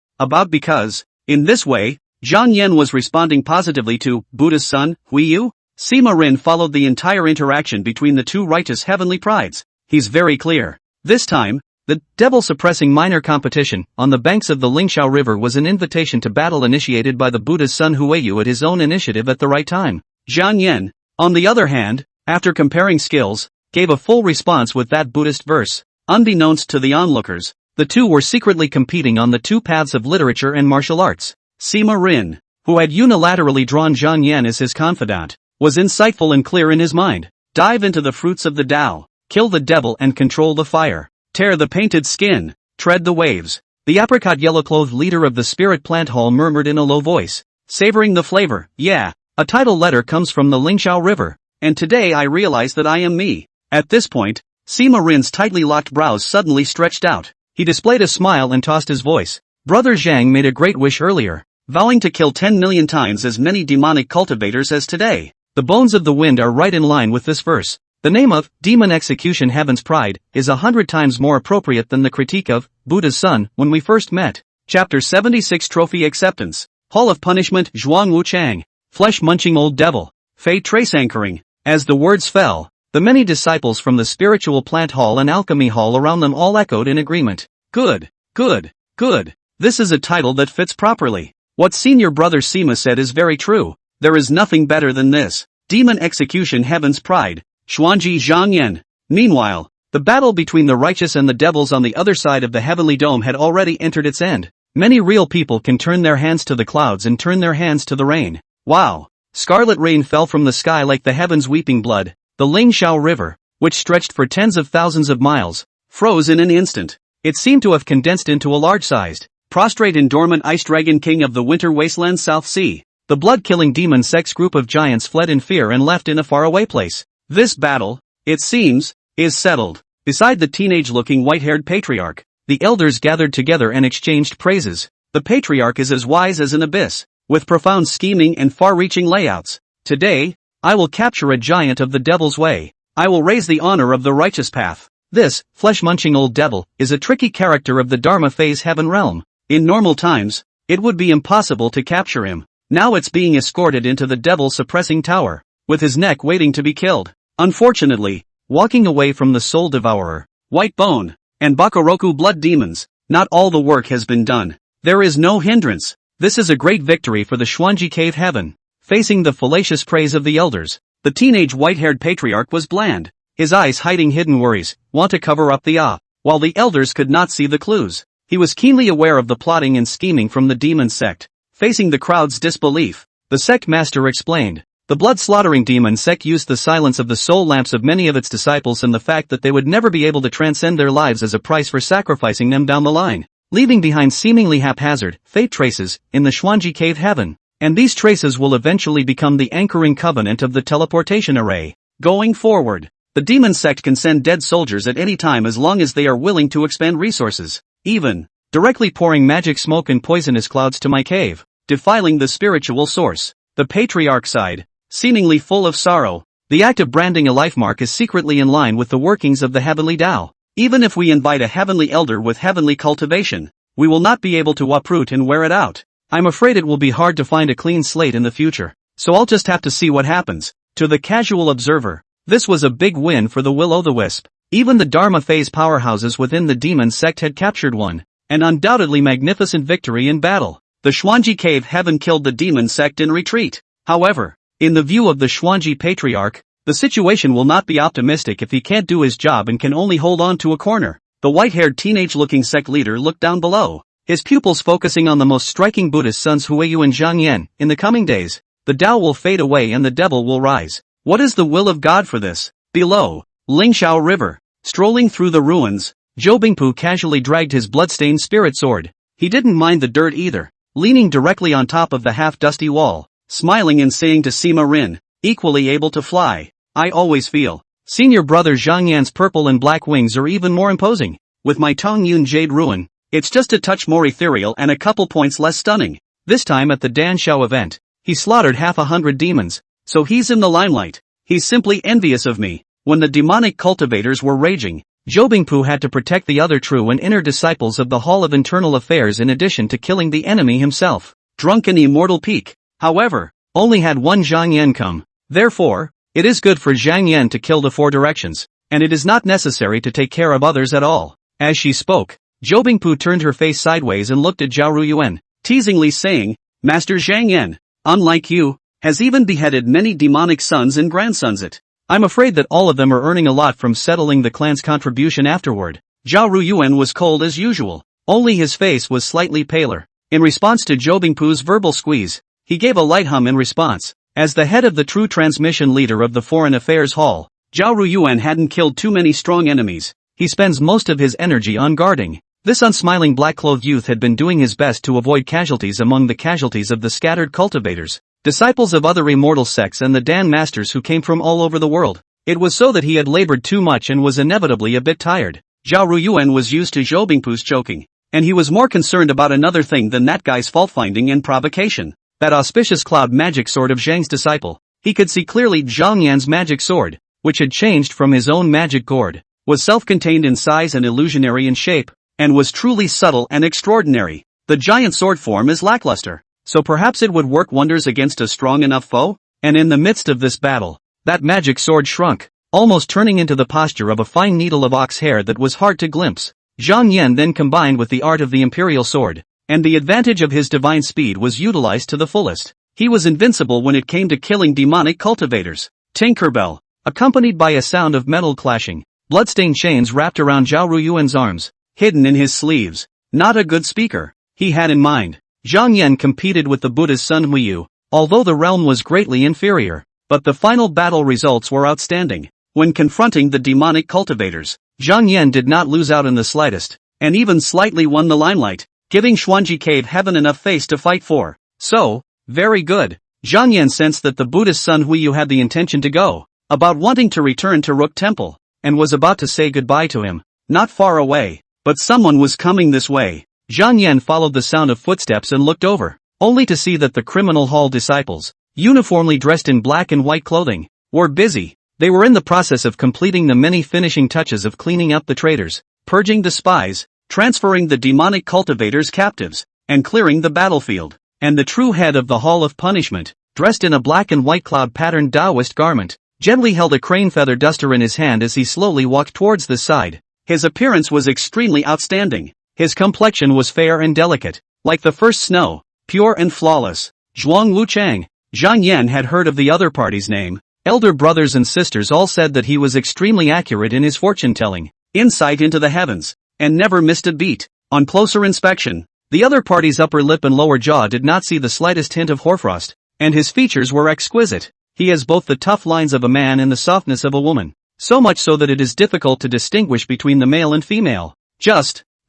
because, in this way, Zhang Yan was responding positively to Buddha's son, Huiyu. Sima Rin followed the entire interaction between the two righteous heavenly prides. He's very clear. This time, the devil-suppressing minor competition on the banks of the Lingxiao River was an invitation to battle initiated by the Buddha's son Huiyu at his own initiative at the right time. Zhang Yan, on the other hand, after comparing skills, gave a full response with that Buddhist verse. Unbeknownst to the onlookers, the two were secretly competing on the two paths of literature and martial arts. Sima Rin, who had unilaterally drawn Zhang Yan as his confidant, was insightful and clear in his mind. Dive into the fruits of the Tao, kill the devil and control the fire, tear the painted skin, tread the waves. The apricot yellow-clothed leader of the spirit plant hall murmured in a low voice, savoring the flavor. Yeah, a title letter comes from the Lingxiao River, and today I realize that I am me. At this point, Sima Rin's tightly locked brows suddenly stretched out. He displayed a smile and tossed his voice. Brother Zhang made a great wish earlier, vowing to kill 10 million times as many demonic cultivators as today. The bones of the wind are right in line with this verse. The name of Demon Execution Heaven's Pride is 100 times more appropriate than the critique of Buddha's son when we first met. Chapter 76 Trophy Acceptance. Hall of Punishment Zhuang Wu Chang. Flesh-munching old devil. Fate trace anchoring. As the words fell, the many disciples from the spiritual plant hall and alchemy hall around them all echoed in agreement. Good, good, good. This is a title that fits properly. What senior brother Sima said is very true. There is nothing better than this. Demon Execution Heaven's Pride. Xuanji Zhang Yan. Meanwhile, the battle between the righteous and the devils on the other side of the heavenly dome had already entered its end. Many real people can turn their hands to the clouds and turn their hands to the rain. Wow! Scarlet rain fell from the sky like the heavens weeping blood. The Lingxiao River, which stretched for tens of thousands of miles, froze in an instant. It seemed to have condensed into a large-sized, prostrate and dormant ice dragon king of the winter wasteland South Sea. The blood-killing demon sex group of giants fled in fear and left in a faraway place. This battle, it seems, is settled. Beside the teenage-looking white-haired patriarch, the elders gathered together and exchanged praises. The patriarch is as wise as an abyss, with profound scheming and far-reaching layouts. Today, I will capture a giant of the devil's way. I will raise the honor of the righteous path. This, flesh-munching old devil, is a tricky character of the Dharma phase heaven realm. In normal times, it would be impossible to capture him. Now it's being escorted into the devil-suppressing tower, with his neck waiting to be killed. Unfortunately, walking away from the soul devourer, white bone, and Bakoroku blood demons, not all the work has been done. There is no hindrance. This is a great victory for the Xuanji cave heaven. Facing the fallacious praise of the elders, the teenage white-haired patriarch was bland, his eyes hiding hidden worries, want to cover up the while the elders could not see the clues. He was keenly aware of the plotting and scheming from the demon sect. Facing the crowd's disbelief, the sect master explained. The blood-slaughtering demon sect used the silence of the soul lamps of many of its disciples and the fact that they would never be able to transcend their lives as a price for sacrificing them down the line, leaving behind seemingly haphazard, fate traces, in the Xuanji cave heaven. And these traces will eventually become the anchoring covenant of the teleportation array. Going forward, the demon sect can send dead soldiers at any time as long as they are willing to expend resources, even directly pouring magic smoke and poisonous clouds to my cave, defiling the spiritual source. The patriarch sighed, seemingly full of sorrow. The act of branding a life mark is secretly in line with the workings of the heavenly Tao. Even if we invite a heavenly elder with heavenly cultivation, we will not be able to uproot and wear it out. I'm afraid it will be hard to find a clean slate in the future, so I'll just have to see what happens. To the casual observer, this was a big win for the Will-O-the-Wisp. Even the Dharma phase powerhouses within the demon sect had captured one, an undoubtedly magnificent victory in battle. The Xuanji cave heaven killed the demon sect in retreat. However, in the view of the Xuanji patriarch, the situation will not be optimistic if he can't do his job and can only hold on to a corner. The white-haired teenage-looking sect leader looked down below, his pupils focusing on the most striking Buddhist sons Huiyu and Zhang Yan. In the coming days, the Tao will fade away and the devil will rise. What is the will of God for this? Below, Lingxiao River. Strolling through the ruins, Zhou Bingpu casually dragged his bloodstained spirit sword. He didn't mind the dirt either, leaning directly on top of the half-dusty wall, smiling and saying to Sima Rin, equally able to fly, I always feel. Senior brother Zhang Yan's purple and black wings are even more imposing. With my Tongyun Jade Ruin, It's just a touch more ethereal and a couple points less stunning. This time at the Dan Xiao event, he slaughtered half 100 demons, so he's in the limelight. He's simply envious of me. When the demonic cultivators were raging, Zhou Bingpu had to protect the other true and inner disciples of the Hall of Internal Affairs in addition to killing the enemy himself. Drunken immortal peak, however, only had one Zhang Yan come. Therefore, it is good for Zhang Yan to kill the four directions, and it is not necessary to take care of others at all. As she spoke, Zhou Bingpu turned her face sideways and looked at Zhao Ruyuan, teasingly saying, Master Zhang Yan, unlike you, has even beheaded many demonic sons and grandsons. I'm afraid that all of them are earning a lot from settling the clan's contribution afterward. Zhao Ruyuan was cold as usual, only his face was slightly paler. In response to Zhou Bingpu's verbal squeeze, he gave a light hum in response. As the head of the true transmission leader of the Foreign Affairs Hall, Zhao Ruyuan hadn't killed too many strong enemies. He spends most of his energy on guarding. This unsmiling black-clothed youth had been doing his best to avoid casualties among the casualties of the scattered cultivators, disciples of other immortal sects and the Dan masters who came from all over the world. It was so that he had labored too much and was inevitably a bit tired. Zhao Ruyuan was used to Zhou Bingpu's choking, and he was more concerned about another thing than that guy's fault-finding and provocation. That auspicious cloud magic sword of Zhang's disciple. He could see clearly Zhang Yan's magic sword, which had changed from his own magic gourd, was self-contained in size and illusionary in shape, and was truly subtle and extraordinary. The giant sword form is lackluster, so perhaps it would work wonders against a strong enough foe? And in the midst of this battle, that magic sword shrunk, almost turning into the posture of a fine needle of ox hair that was hard to glimpse. Zhang Yan then combined with the art of the imperial sword, and the advantage of his divine speed was utilized to the fullest. He was invincible when it came to killing demonic cultivators. Tinkerbell, accompanied by a sound of metal clashing, bloodstained chains wrapped around Zhao Ruyuan's arms, hidden in his sleeves. Not a good speaker, he had in mind. Zhang Yan competed with the Buddha's son Huiyu, although the realm was greatly inferior, but the final battle results were outstanding. When confronting the demonic cultivators, Zhang Yan did not lose out in the slightest, and even slightly won the limelight, giving Xuanji Cave Heaven enough face to fight for. So, very good. Zhang Yan sensed that the Buddhist son Huiyu had the intention to go about wanting to return to Rook Temple, and was about to say goodbye to him. Not far away, but someone was coming this way. Zhang Yan followed the sound of footsteps and looked over, only to see that the criminal hall disciples, uniformly dressed in black and white clothing, were busy. They were in the process of completing the many finishing touches of cleaning up the traitors, purging the spies, transferring the demonic cultivators captives, and clearing the battlefield. And the true head of the Hall of Punishment, dressed in a black and white cloud-patterned Taoist garment, gently held a crane feather duster in his hand as he slowly walked towards the side. His appearance was extremely outstanding. His complexion was fair and delicate, like the first snow, pure and flawless. Zhuang Wuchang. Zhang Yan had heard of the other party's name. Elder brothers and sisters all said that he was extremely accurate in his fortune-telling, insight into the heavens, and never missed a beat. On closer inspection, the other party's upper lip and lower jaw did not see the slightest hint of hoarfrost, and his features were exquisite. He has both the tough lines of a man and the softness of a woman, so much so that it is difficult to distinguish between the male and female.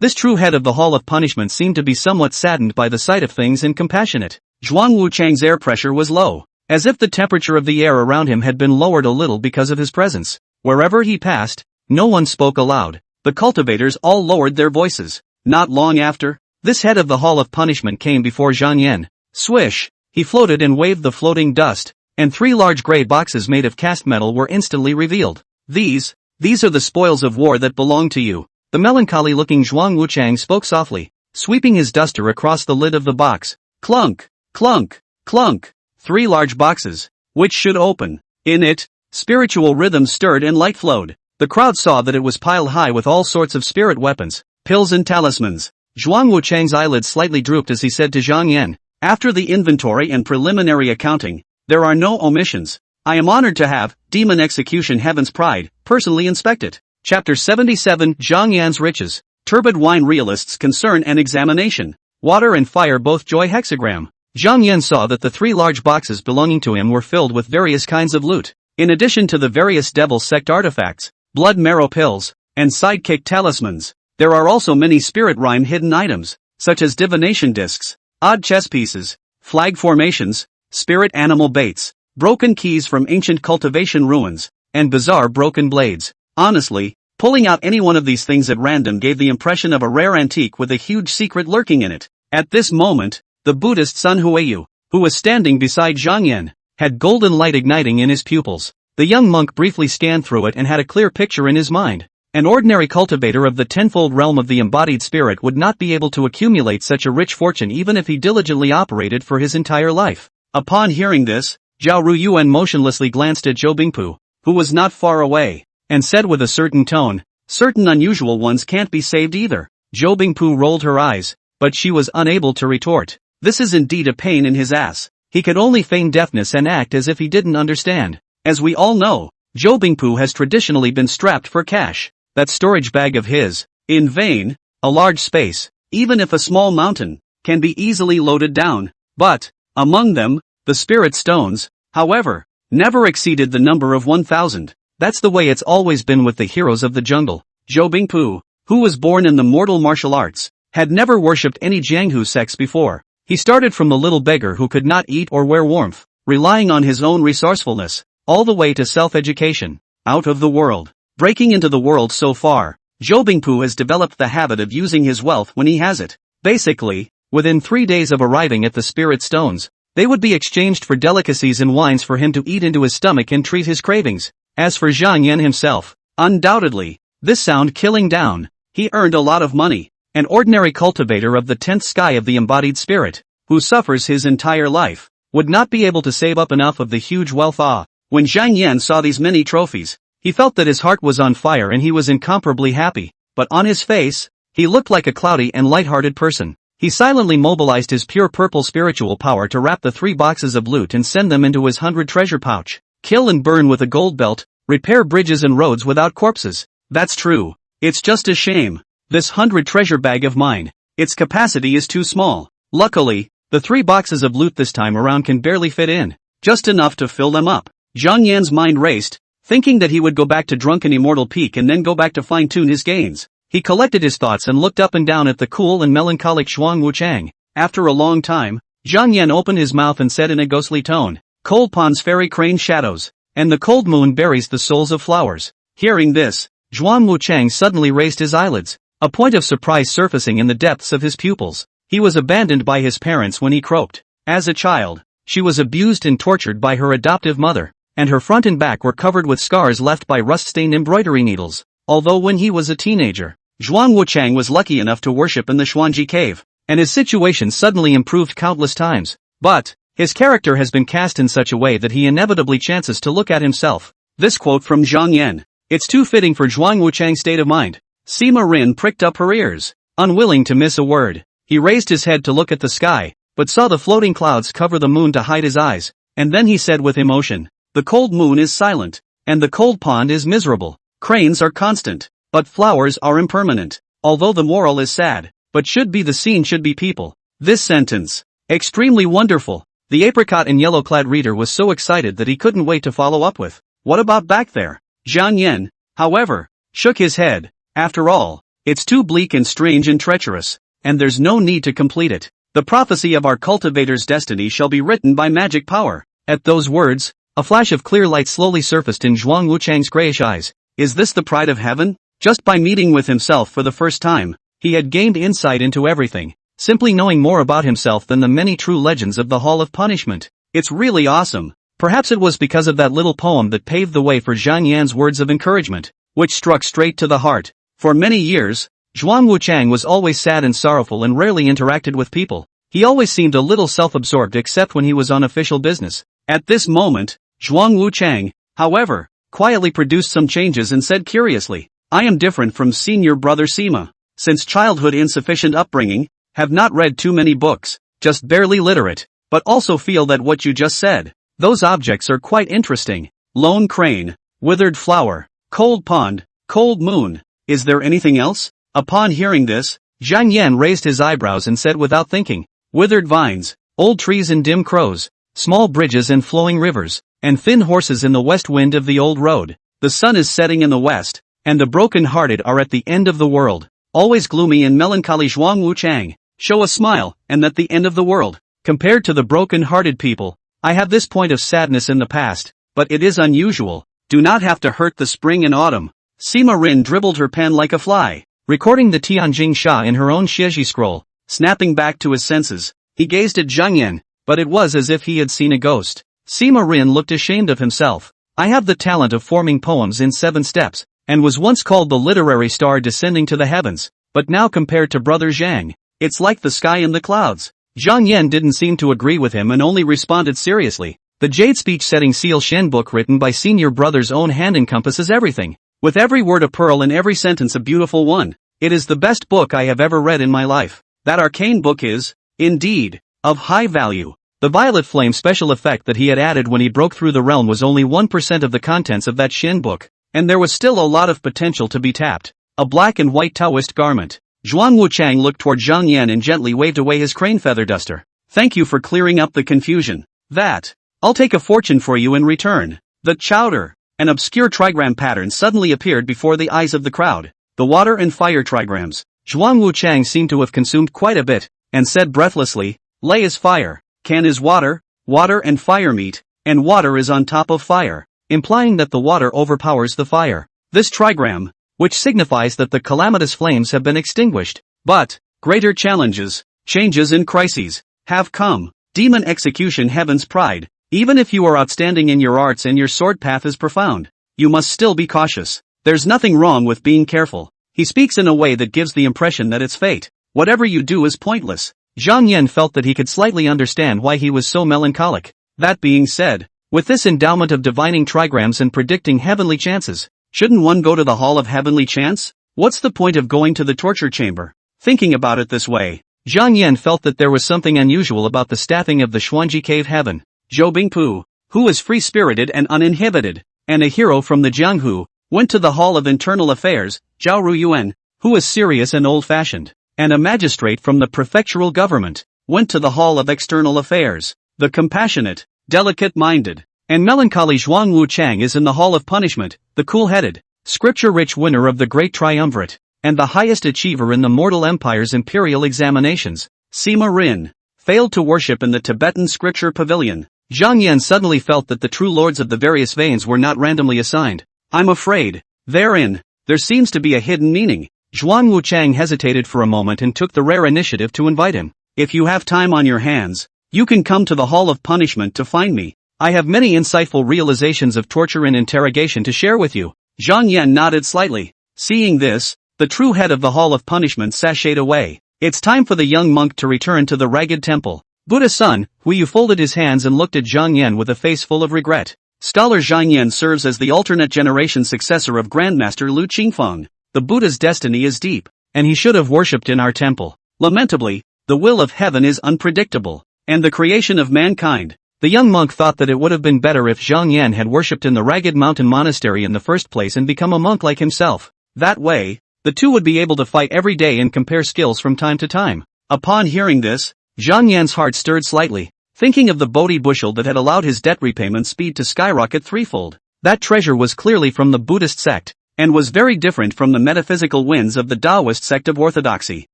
This true head of the Hall of Punishment seemed to be somewhat saddened by the sight of things and compassionate. Zhuang Wuchang's air pressure was low, as if the temperature of the air around him had been lowered a little because of his presence. Wherever he passed, no one spoke aloud. The cultivators all lowered their voices. Not long after, this head of the Hall of Punishment came before Zhang Yan. Swish! He floated and waved the floating dust, and 3 large gray boxes made of cast metal were instantly revealed. These are the spoils of war that belong to you. The melancholy-looking Zhuang Wuchang spoke softly, sweeping his duster across the lid of the box. Clunk! Clunk! Clunk! 3 large boxes, which should open. In it, spiritual rhythm stirred and light flowed. The crowd saw that it was piled high with all sorts of spirit weapons, pills and talismans. Zhuang Wuchang's eyelids slightly drooped as he said to Zhang Yan, after the inventory and preliminary accounting, there are no omissions. I am honored to have Demon Execution Heaven's Pride personally inspect it. Chapter 77 Zhang Yan's Riches. Turbid Wine Realists Concern and Examination. Water and Fire Both Joy Hexagram. Zhang Yan saw that the 3 large boxes belonging to him were filled with various kinds of loot. In addition to the various Devil Sect artifacts, blood marrow pills, and sidekick talismans, there are also many spirit rhyme hidden items, such as divination discs, odd chess pieces, flag formations, spirit animal baits, broken keys from ancient cultivation ruins, and bizarre broken blades. Honestly, Pulling out any one of these things at random gave the impression of a rare antique with a huge secret lurking in it. At this moment, the Buddhist Sun Huiyu, who was standing beside Zhang Yan, had golden light igniting in his pupils. The young monk briefly scanned through it and had a clear picture in his mind. An ordinary cultivator of the tenfold realm of the embodied spirit would not be able to accumulate such a rich fortune even if he diligently operated for his entire life. Upon hearing this, Zhao Ruyuan motionlessly glanced at Zhou Bingpu, who was not far away, and said with a certain tone, "Certain unusual ones can't be saved either." Zhou Bingpu rolled her eyes, but she was unable to retort. This is indeed a pain in his ass. He could only feign deafness and act as if he didn't understand. As we all know, Zhou Bingpu has traditionally been strapped for cash. That storage bag of his, in vain, a large space, even if a small mountain, can be easily loaded down. But, among them, the spirit stones, however, never exceeded the number of 1,000. That's the way it's always been with the heroes of the jungle. Zhou Bingpu, who was born in the mortal martial arts, had never worshipped any Jianghu sects before. He started from the little beggar who could not eat or wear warmth, relying on his own resourcefulness, all the way to self-education, out of the world, breaking into the world so far. Zhou Bingpu has developed the habit of using his wealth when he has it. Basically, within 3 days of arriving at the spirit stones, they would be exchanged for delicacies and wines for him to eat into his stomach and treat his cravings. As for Zhang Yan himself, undoubtedly, this sound killing down, he earned a lot of money. An ordinary cultivator of the 10th sky of the embodied spirit, who suffers his entire life, would not be able to save up enough of the huge wealth. When Zhang Yan saw these many trophies, he felt that his heart was on fire and he was incomparably happy, but on his face, he looked like a cloudy and light-hearted person. He silently mobilized his pure purple spiritual power to wrap the 3 boxes of loot and send them into his 100 treasure pouch. Kill and burn with a gold belt, repair bridges and roads without corpses. That's true. It's just a shame. This 100 treasure bag of mine, its capacity is too small. Luckily, the 3 boxes of loot this time around can barely fit in, just enough to fill them up. Zhang Yan's mind raced, thinking that he would go back to drunken immortal peak and then go back to fine-tune his gains. He collected his thoughts and looked up and down at the cool and melancholic Zhuang Wuchang. After a long time, Zhang Yan opened his mouth and said in a ghostly tone, "Cold ponds fairy crane shadows, and the cold moon buries the souls of flowers." Hearing this, Zhuang Wuchang suddenly raised his eyelids, a point of surprise surfacing in the depths of his pupils. He was abandoned by his parents when he croaked. As a child, she was abused and tortured by her adoptive mother, and her front and back were covered with scars left by rust-stained embroidery needles. Although when he was a teenager, Zhuang Wuchang was lucky enough to worship in the Xuanji cave, and his situation suddenly improved countless times. But, his character has been cast in such a way that he inevitably chances to look at himself. This quote from Zhang Yan. It's too fitting for Zhuang Wuchang's state of mind. Sima Rin pricked up her ears, unwilling to miss a word. He raised his head to look at the sky, but saw the floating clouds cover the moon to hide his eyes, and then he said with emotion, "The cold moon is silent, and the cold pond is miserable. Cranes are constant, but flowers are impermanent." Although the moral is sad, but should be the scene should be people. This sentence, extremely wonderful. The apricot and yellow-clad reader was so excited that he couldn't wait to follow up with, "What about back there?" Zhang Yan, however, shook his head. After all, it's too bleak and strange and treacherous, and there's no need to complete it. The prophecy of our cultivator's destiny shall be written by magic power. At those words, a flash of clear light slowly surfaced in Zhuang Wuchang's grayish eyes. Is this the pride of heaven? Just by meeting with himself for the first time, he had gained insight into everything, simply knowing more about himself than the many true legends of the Hall of Punishment. It's really awesome. Perhaps it was because of that little poem that paved the way for Zhang Yan's words of encouragement, which struck straight to the heart. For many years, Zhuang Wuchang was always sad and sorrowful and rarely interacted with people. He always seemed a little self-absorbed except when he was on official business. At this moment, Zhuang Wuchang, however, quietly produced some changes and said curiously, "I am different from senior brother Sima. Since childhood insufficient upbringing, have not read too many books, just barely literate, but also feel that what you just said, those objects are quite interesting. Lone crane, withered flower, cold pond, cold moon. Is there anything else?" Upon hearing this, Zhang Yan raised his eyebrows and said without thinking, "Withered vines, old trees and dim crows, small bridges and flowing rivers, and thin horses in the west wind of the old road. The sun is setting in the west, and the broken-hearted are at the end of the world." Always gloomy and melancholy Zhuang Wuchang, show a smile, and at the end of the world. Compared to the broken-hearted people, I have this point of sadness in the past, but it is unusual. Do not have to hurt the spring and autumn. Sima Rin dribbled her pen like a fly, recording the Tianjing Sha in her own Xieji scroll. Snapping back to his senses, he gazed at Zhang Yan, but it was as if he had seen a ghost. Sima Rin looked ashamed of himself. I have the talent of forming poems in 7 steps, and was once called the literary star descending to the heavens, but now compared to brother Zhang, it's like the sky and the clouds. Zhang Yan didn't seem to agree with him and only responded seriously. The Jade speech-setting seal Shen book written by senior brother's own hand encompasses everything. With every word a pearl and every sentence a beautiful one. It is the best book I have ever read in my life. That arcane book is, indeed, of high value. The violet flame special effect that he had added when he broke through the realm was only 1% of the contents of that Shen book, and there was still a lot of potential to be tapped. A black and white Taoist garment. Zhuang Wuchang looked toward Zhang Yan and gently waved away his crane feather duster. Thank you for clearing up the confusion. I'll take a fortune for you in return. The chowder. An obscure trigram pattern suddenly appeared before the eyes of the crowd. The water and fire trigrams. Zhuang Wuchang seemed to have consumed quite a bit, and said breathlessly, lei is fire, can is water, water and fire meet, and water is on top of fire, implying that the water overpowers the fire. This trigram, which signifies that the calamitous flames have been extinguished, but greater challenges, changes and crises, have come. Demon execution heaven's pride. Even if you are outstanding in your arts and your sword path is profound, you must still be cautious. There's nothing wrong with being careful. He speaks in a way that gives the impression that it's fate. Whatever you do is pointless. Zhang Yan felt that he could slightly understand why he was so melancholic. That being said, with this endowment of divining trigrams and predicting heavenly chances, shouldn't one go to the Hall of Heavenly Chance? What's the point of going to the torture chamber? Thinking about it this way, Zhang Yan felt that there was something unusual about the staffing of the Xuanji Cave Heaven. Zhou Bingpu, who was free-spirited and uninhibited, and a hero from the Jianghu, went to the Hall of Internal Affairs. Zhao Ruyuan, who was serious and old-fashioned, and a magistrate from the prefectural government, went to the Hall of External Affairs. The compassionate, delicate-minded, and melancholy Zhuang Wuchang is in the Hall of Punishment, the cool-headed, scripture-rich winner of the Great Triumvirate, and the highest achiever in the mortal empire's imperial examinations. Sima Rin failed to worship in the Tibetan Scripture Pavilion. Zhang Yan suddenly felt that the true lords of the various veins were not randomly assigned. I'm afraid, there seems to be a hidden meaning. Zhuang Wuchang hesitated for a moment and took the rare initiative to invite him. If you have time on your hands, you can come to the Hall of Punishment to find me. I have many insightful realizations of torture and interrogation to share with you. Zhang Yan nodded slightly. Seeing this, the true head of the Hall of Punishment sashayed away. It's time for the young monk to return to the ragged temple. Buddha-san, Yu folded his hands and looked at Zhang Yan with a face full of regret. Scholar Zhang Yan serves as the alternate generation successor of Grandmaster Lu Qingfeng. The Buddha's destiny is deep, and he should have worshipped in our temple. Lamentably, the will of heaven is unpredictable, and the creation of mankind. The young monk thought that it would have been better if Zhang Yan had worshipped in the ragged mountain monastery in the first place and become a monk like himself. That way, the two would be able to fight every day and compare skills from time to time. Upon hearing this, Zhang Yan's heart stirred slightly, thinking of the Bodhi bushel that had allowed his debt repayment speed to skyrocket threefold. That treasure was clearly from the Buddhist sect, and was very different from the metaphysical winds of the Taoist sect of orthodoxy.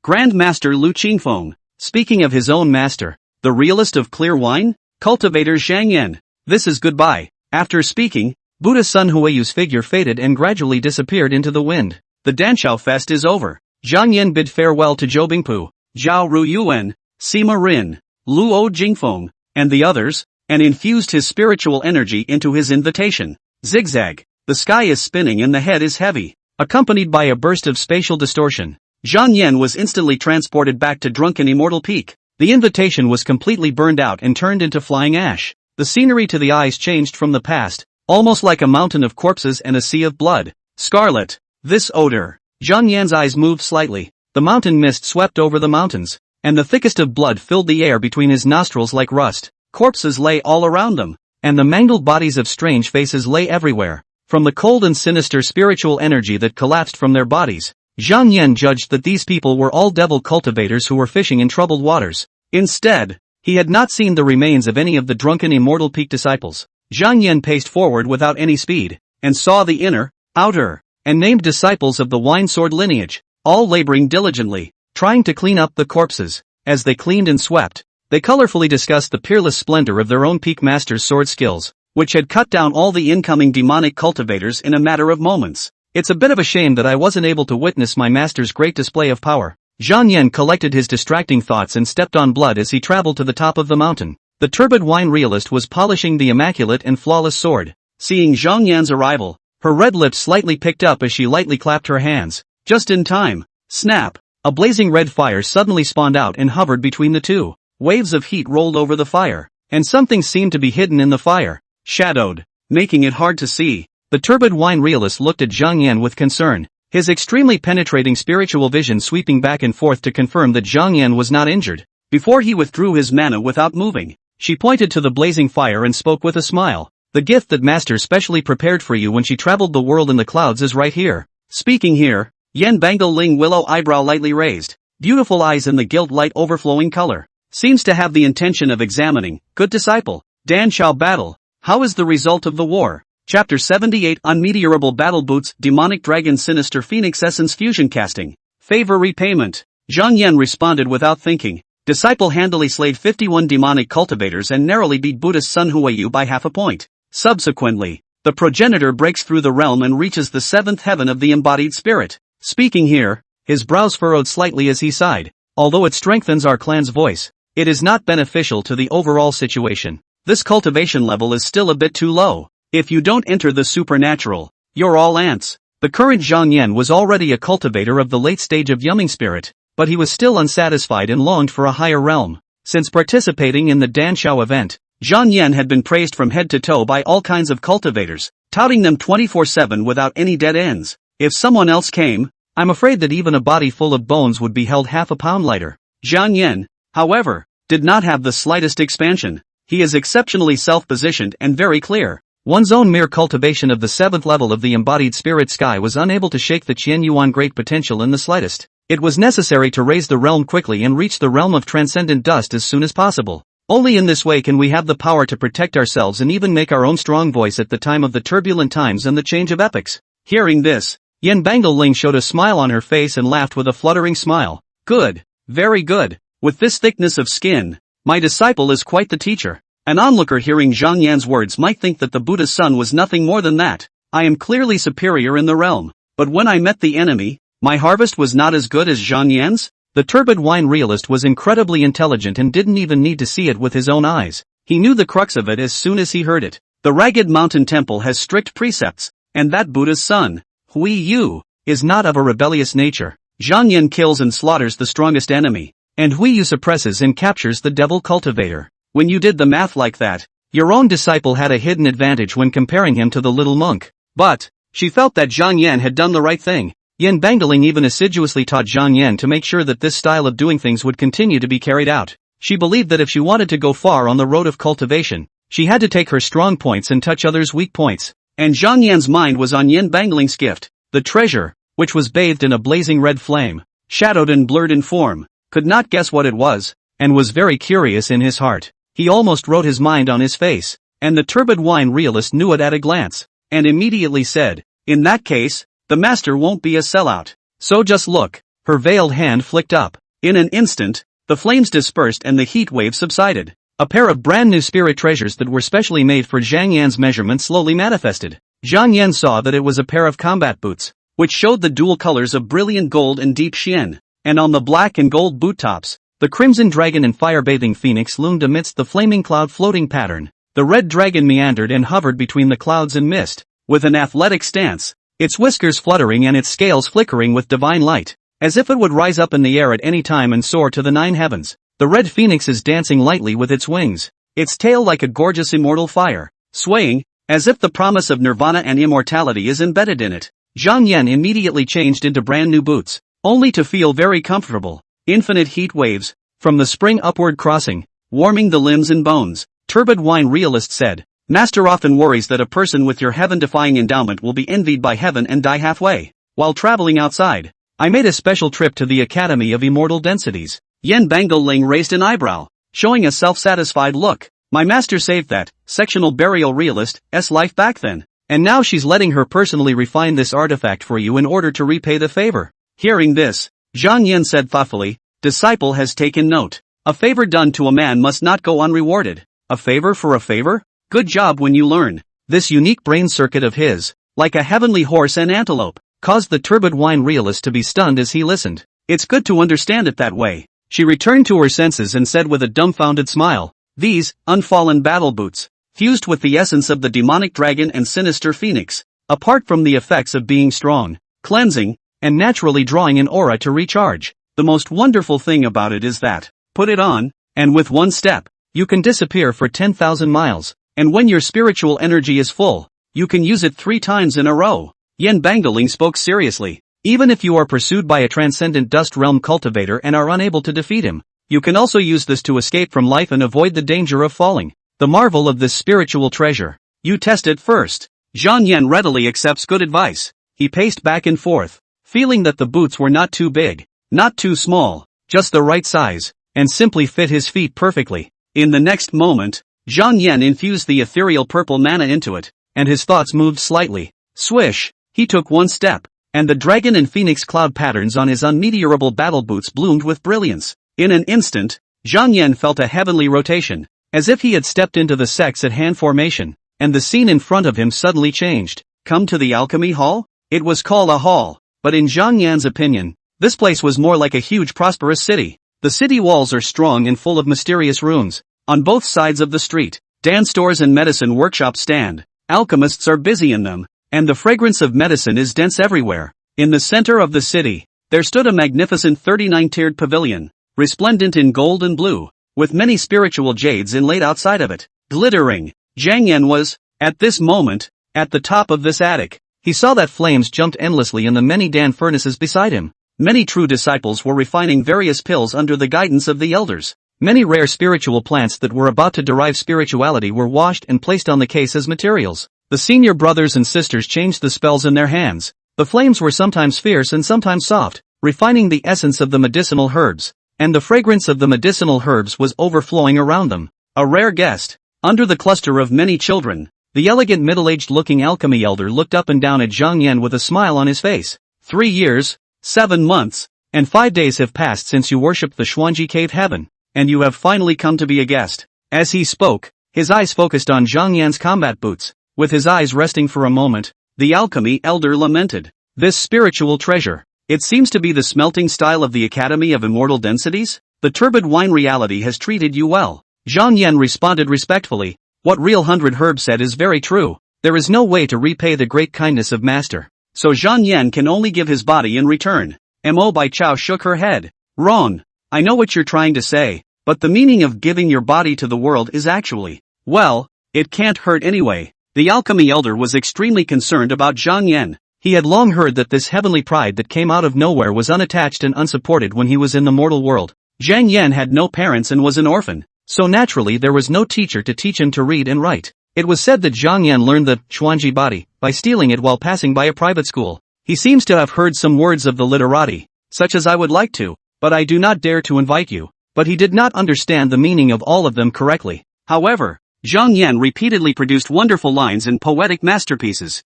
Grand Master Lu Qingfeng, speaking of his own master, the realist of clear wine, cultivator Zhang Yan. This is goodbye. After speaking, Buddha Sun Huayu's figure faded and gradually disappeared into the wind. The Danshao Fest is over. Zhang Yan bid farewell to Zhou Bingpu, Zhao Ruyuan, Sima Rin, Luo Jingfeng, and the others, and infused his spiritual energy into his invitation. Zigzag. The sky is spinning and the head is heavy, accompanied by a burst of spatial distortion. Zhang Yan was instantly transported back to drunken immortal peak. The invitation was completely burned out and turned into flying ash. The scenery to the eyes changed from the past, almost like a mountain of corpses and a sea of blood. Scarlet. This odor. Zhang Yan's eyes moved slightly. The mountain mist swept over the mountains, and the thickest of blood filled the air between his nostrils like rust. Corpses lay all around them, and the mangled bodies of strange faces lay everywhere. From the cold and sinister spiritual energy that collapsed from their bodies, Zhang Yan judged that these people were all devil cultivators who were fishing in troubled waters. Instead, he had not seen the remains of any of the drunken immortal peak disciples. Zhang Yan paced forward without any speed, and saw the inner, outer, and named disciples of the wine sword lineage, all laboring diligently, trying to clean up the corpses. As they cleaned and swept, they colorfully discussed the peerless splendor of their own peak master's sword skills, which had cut down all the incoming demonic cultivators in a matter of moments. It's a bit of a shame that I wasn't able to witness my master's great display of power. Zhang Yan collected his distracting thoughts and stepped on blood as he traveled to the top of the mountain. The turbid wine realist was polishing the immaculate and flawless sword. Seeing Zhang Yan's arrival, her red lips slightly picked up as she lightly clapped her hands. Just in time. Snap! A blazing red fire suddenly spawned out and hovered between the two. Waves of heat rolled over the fire, and something seemed to be hidden in the fire, shadowed, making it hard to see. The turbid wine realist looked at Zhang Yan with concern, his extremely penetrating spiritual vision sweeping back and forth to confirm that Zhang Yan was not injured. Before he withdrew his mana without moving, she pointed to the blazing fire and spoke with a smile. The gift that Master specially prepared for you when she traveled the world in the clouds is right here. Speaking here, Yan Bangle Ling willow eyebrow lightly raised, beautiful eyes in the gilt light overflowing color. Seems to have the intention of examining. Good disciple. Dan Shao battle. How is the result of the war? Chapter 78 Unmeteorable Battle Boots Demonic Dragon Sinister Phoenix Essence Fusion Casting. Favor repayment. Zhang Yan responded without thinking. Disciple handily slayed 51 demonic cultivators and narrowly beat Buddhist Sun Huayu by half a point. Subsequently, the progenitor breaks through the realm and reaches the seventh heaven of the embodied spirit. Speaking here, his brows furrowed slightly as he sighed. Although it strengthens our clan's voice, it is not beneficial to the overall situation. This cultivation level is still a bit too low. If you don't enter the supernatural, you're all ants. The current Zhang Yan was already a cultivator of the late stage of Yumming spirit, but he was still unsatisfied and longed for a higher realm. Since participating in the Dan Shao event, Zhang Yan had been praised from head to toe by all kinds of cultivators, touting them 24/7 without any dead ends. If someone else came, I'm afraid that even a body full of bones would be held half a pound lighter. Zhang Yan, however, did not have the slightest expansion. He is exceptionally self-positioned and very clear. One's own mere cultivation of the seventh level of the embodied spirit sky was unable to shake the Qian Yuan great potential in the slightest. It was necessary to raise the realm quickly and reach the realm of transcendent dust as soon as possible. Only in this way can we have the power to protect ourselves and even make our own strong voice at the time of the turbulent times and the change of epochs. Hearing this, Yan Bangle Ling showed a smile on her face and laughed with a fluttering smile. Good. Very good. With this thickness of skin, my disciple is quite the teacher. An onlooker hearing Zhang Yan's words might think that the Buddha's son was nothing more than that. I am clearly superior in the realm, but when I met the enemy, my harvest was not as good as Zhang Yan's? The turbid wine realist was incredibly intelligent and didn't even need to see it with his own eyes. He knew the crux of it as soon as he heard it. The ragged mountain temple has strict precepts, and that Buddha's son, Hui Yu, is not of a rebellious nature. Zhang Yan kills and slaughters the strongest enemy, and Hui Yu suppresses and captures the devil cultivator. When you did the math like that, your own disciple had a hidden advantage when comparing him to the little monk. But, she felt that Zhang Yan had done the right thing. Yan Bangling even assiduously taught Zhang Yan to make sure that this style of doing things would continue to be carried out. She believed that if she wanted to go far on the road of cultivation, she had to take her strong points and touch others' weak points. And Zhang Yan's mind was on Yan Bangling's gift, the treasure, which was bathed in a blazing red flame, shadowed and blurred in form, could not guess what it was, and was very curious in his heart. He almost wrote his mind on his face, and the turbid wine realist knew it at a glance, and immediately said, in that case, the master won't be a sellout. So just look. Her veiled hand flicked up. In an instant, the flames dispersed and the heat wave subsided. A pair of brand new spirit treasures that were specially made for Zhang Yan's measurement slowly manifested. Zhang Yan saw that it was a pair of combat boots, which showed the dual colors of brilliant gold and deep Xian, and on the black and gold boot tops, the crimson dragon and fire-bathing phoenix loomed amidst the flaming cloud floating pattern. The red dragon meandered and hovered between the clouds and mist, with an athletic stance, its whiskers fluttering and its scales flickering with divine light, as if it would rise up in the air at any time and soar to the nine heavens. The red phoenix is dancing lightly with its wings, its tail like a gorgeous immortal fire, swaying, as if the promise of nirvana and immortality is embedded in it. Zhang Yan immediately changed into brand new boots, only to feel very comfortable. Infinite heat waves, from the spring upward crossing, warming the limbs and bones. Turbid wine realist said, Master often worries that a person with your heaven-defying endowment will be envied by heaven and die halfway. While traveling outside, I made a special trip to the Academy of Immortal Densities. Yan Bangle Ling raised an eyebrow, showing a self-satisfied look. My master saved that sectional burial realist's life back then, and now she's letting her personally refine this artifact for you in order to repay the favor. Hearing this, Zhang Yan said thoughtfully, disciple has taken note. A favor done to a man must not go unrewarded. A favor for a favor? Good job when you learn. This unique brain circuit of his, like a heavenly horse and antelope, caused the turbid wine realist to be stunned as he listened. It's good to understand it that way. She returned to her senses and said with a dumbfounded smile, these, unfallen battle boots, fused with the essence of the demonic dragon and sinister phoenix, apart from the effects of being strong, cleansing, and naturally drawing an aura to recharge, the most wonderful thing about it is that, put it on, and with one step, you can disappear for 10,000 miles, and when your spiritual energy is full, you can use it 3 times in a row. Yen Bangling spoke seriously. Even if you are pursued by a transcendent dust realm cultivator and are unable to defeat him, you can also use this to escape from life and avoid the danger of falling. The marvel of this spiritual treasure. You test it first. Zhang Yan readily accepts good advice. He paced back and forth, feeling that the boots were not too big, not too small, just the right size, and simply fit his feet perfectly. In the next moment, Zhang Yan infused the ethereal purple mana into it, and his thoughts moved slightly. Swish, he took one step, and the dragon and phoenix cloud patterns on his unmeteorable battle boots bloomed with brilliance. In an instant, Zhang Yan felt a heavenly rotation, as if he had stepped into the sex at hand formation, and the scene in front of him suddenly changed. Come to the alchemy hall? It was called a hall, but in Zhang Yan's opinion, this place was more like a huge prosperous city. The city walls are strong and full of mysterious runes. On both sides of the street, dance stores and medicine workshops stand. Alchemists are busy in them, and the fragrance of medicine is dense everywhere. In the center of the city, there stood a magnificent 39-tiered pavilion, resplendent in gold and blue, with many spiritual jades inlaid outside of it, glittering. Zhang Yan was, at this moment, at the top of this attic. He saw that flames jumped endlessly in the many Dan furnaces beside him. Many true disciples were refining various pills under the guidance of the elders. Many rare spiritual plants that were about to derive spirituality were washed and placed on the case as materials. The senior brothers and sisters changed the spells in their hands. The flames were sometimes fierce and sometimes soft, refining the essence of the medicinal herbs, and the fragrance of the medicinal herbs was overflowing around them. A rare guest. Under the cluster of many children, the elegant middle-aged-looking alchemy elder looked up and down at Zhang Yan with a smile on his face. 3 years, 7 months, and 5 days have passed since you worshipped the Xuanji Cave Heaven, and you have finally come to be a guest. As he spoke, his eyes focused on Zhang Yan's combat boots. With his eyes resting for a moment, the alchemy elder lamented. This spiritual treasure. It seems to be the smelting style of the Academy of Immortal Densities? The turbid wine reality has treated you well. Zhang Yan responded respectfully. What Real 100 Herb said is very true. There is no way to repay the great kindness of Master. So Zhang Yan can only give his body in return. Mo Bai Chao shook her head. Wrong. I know what you're trying to say, but the meaning of giving your body to the world is actually, well, it can't hurt anyway. The alchemy elder was extremely concerned about Zhang Yan. He had long heard that this heavenly pride that came out of nowhere was unattached and unsupported when he was in the mortal world. Zhang Yan had no parents and was an orphan, so naturally there was no teacher to teach him to read and write. It was said that Zhang Yan learned the Xuanji body by stealing it while passing by a private school. He seems to have heard some words of the literati, such as I would like to, but I do not dare to invite you. But he did not understand the meaning of all of them correctly. However, Zhang Yan repeatedly produced wonderful lines and poetic masterpieces.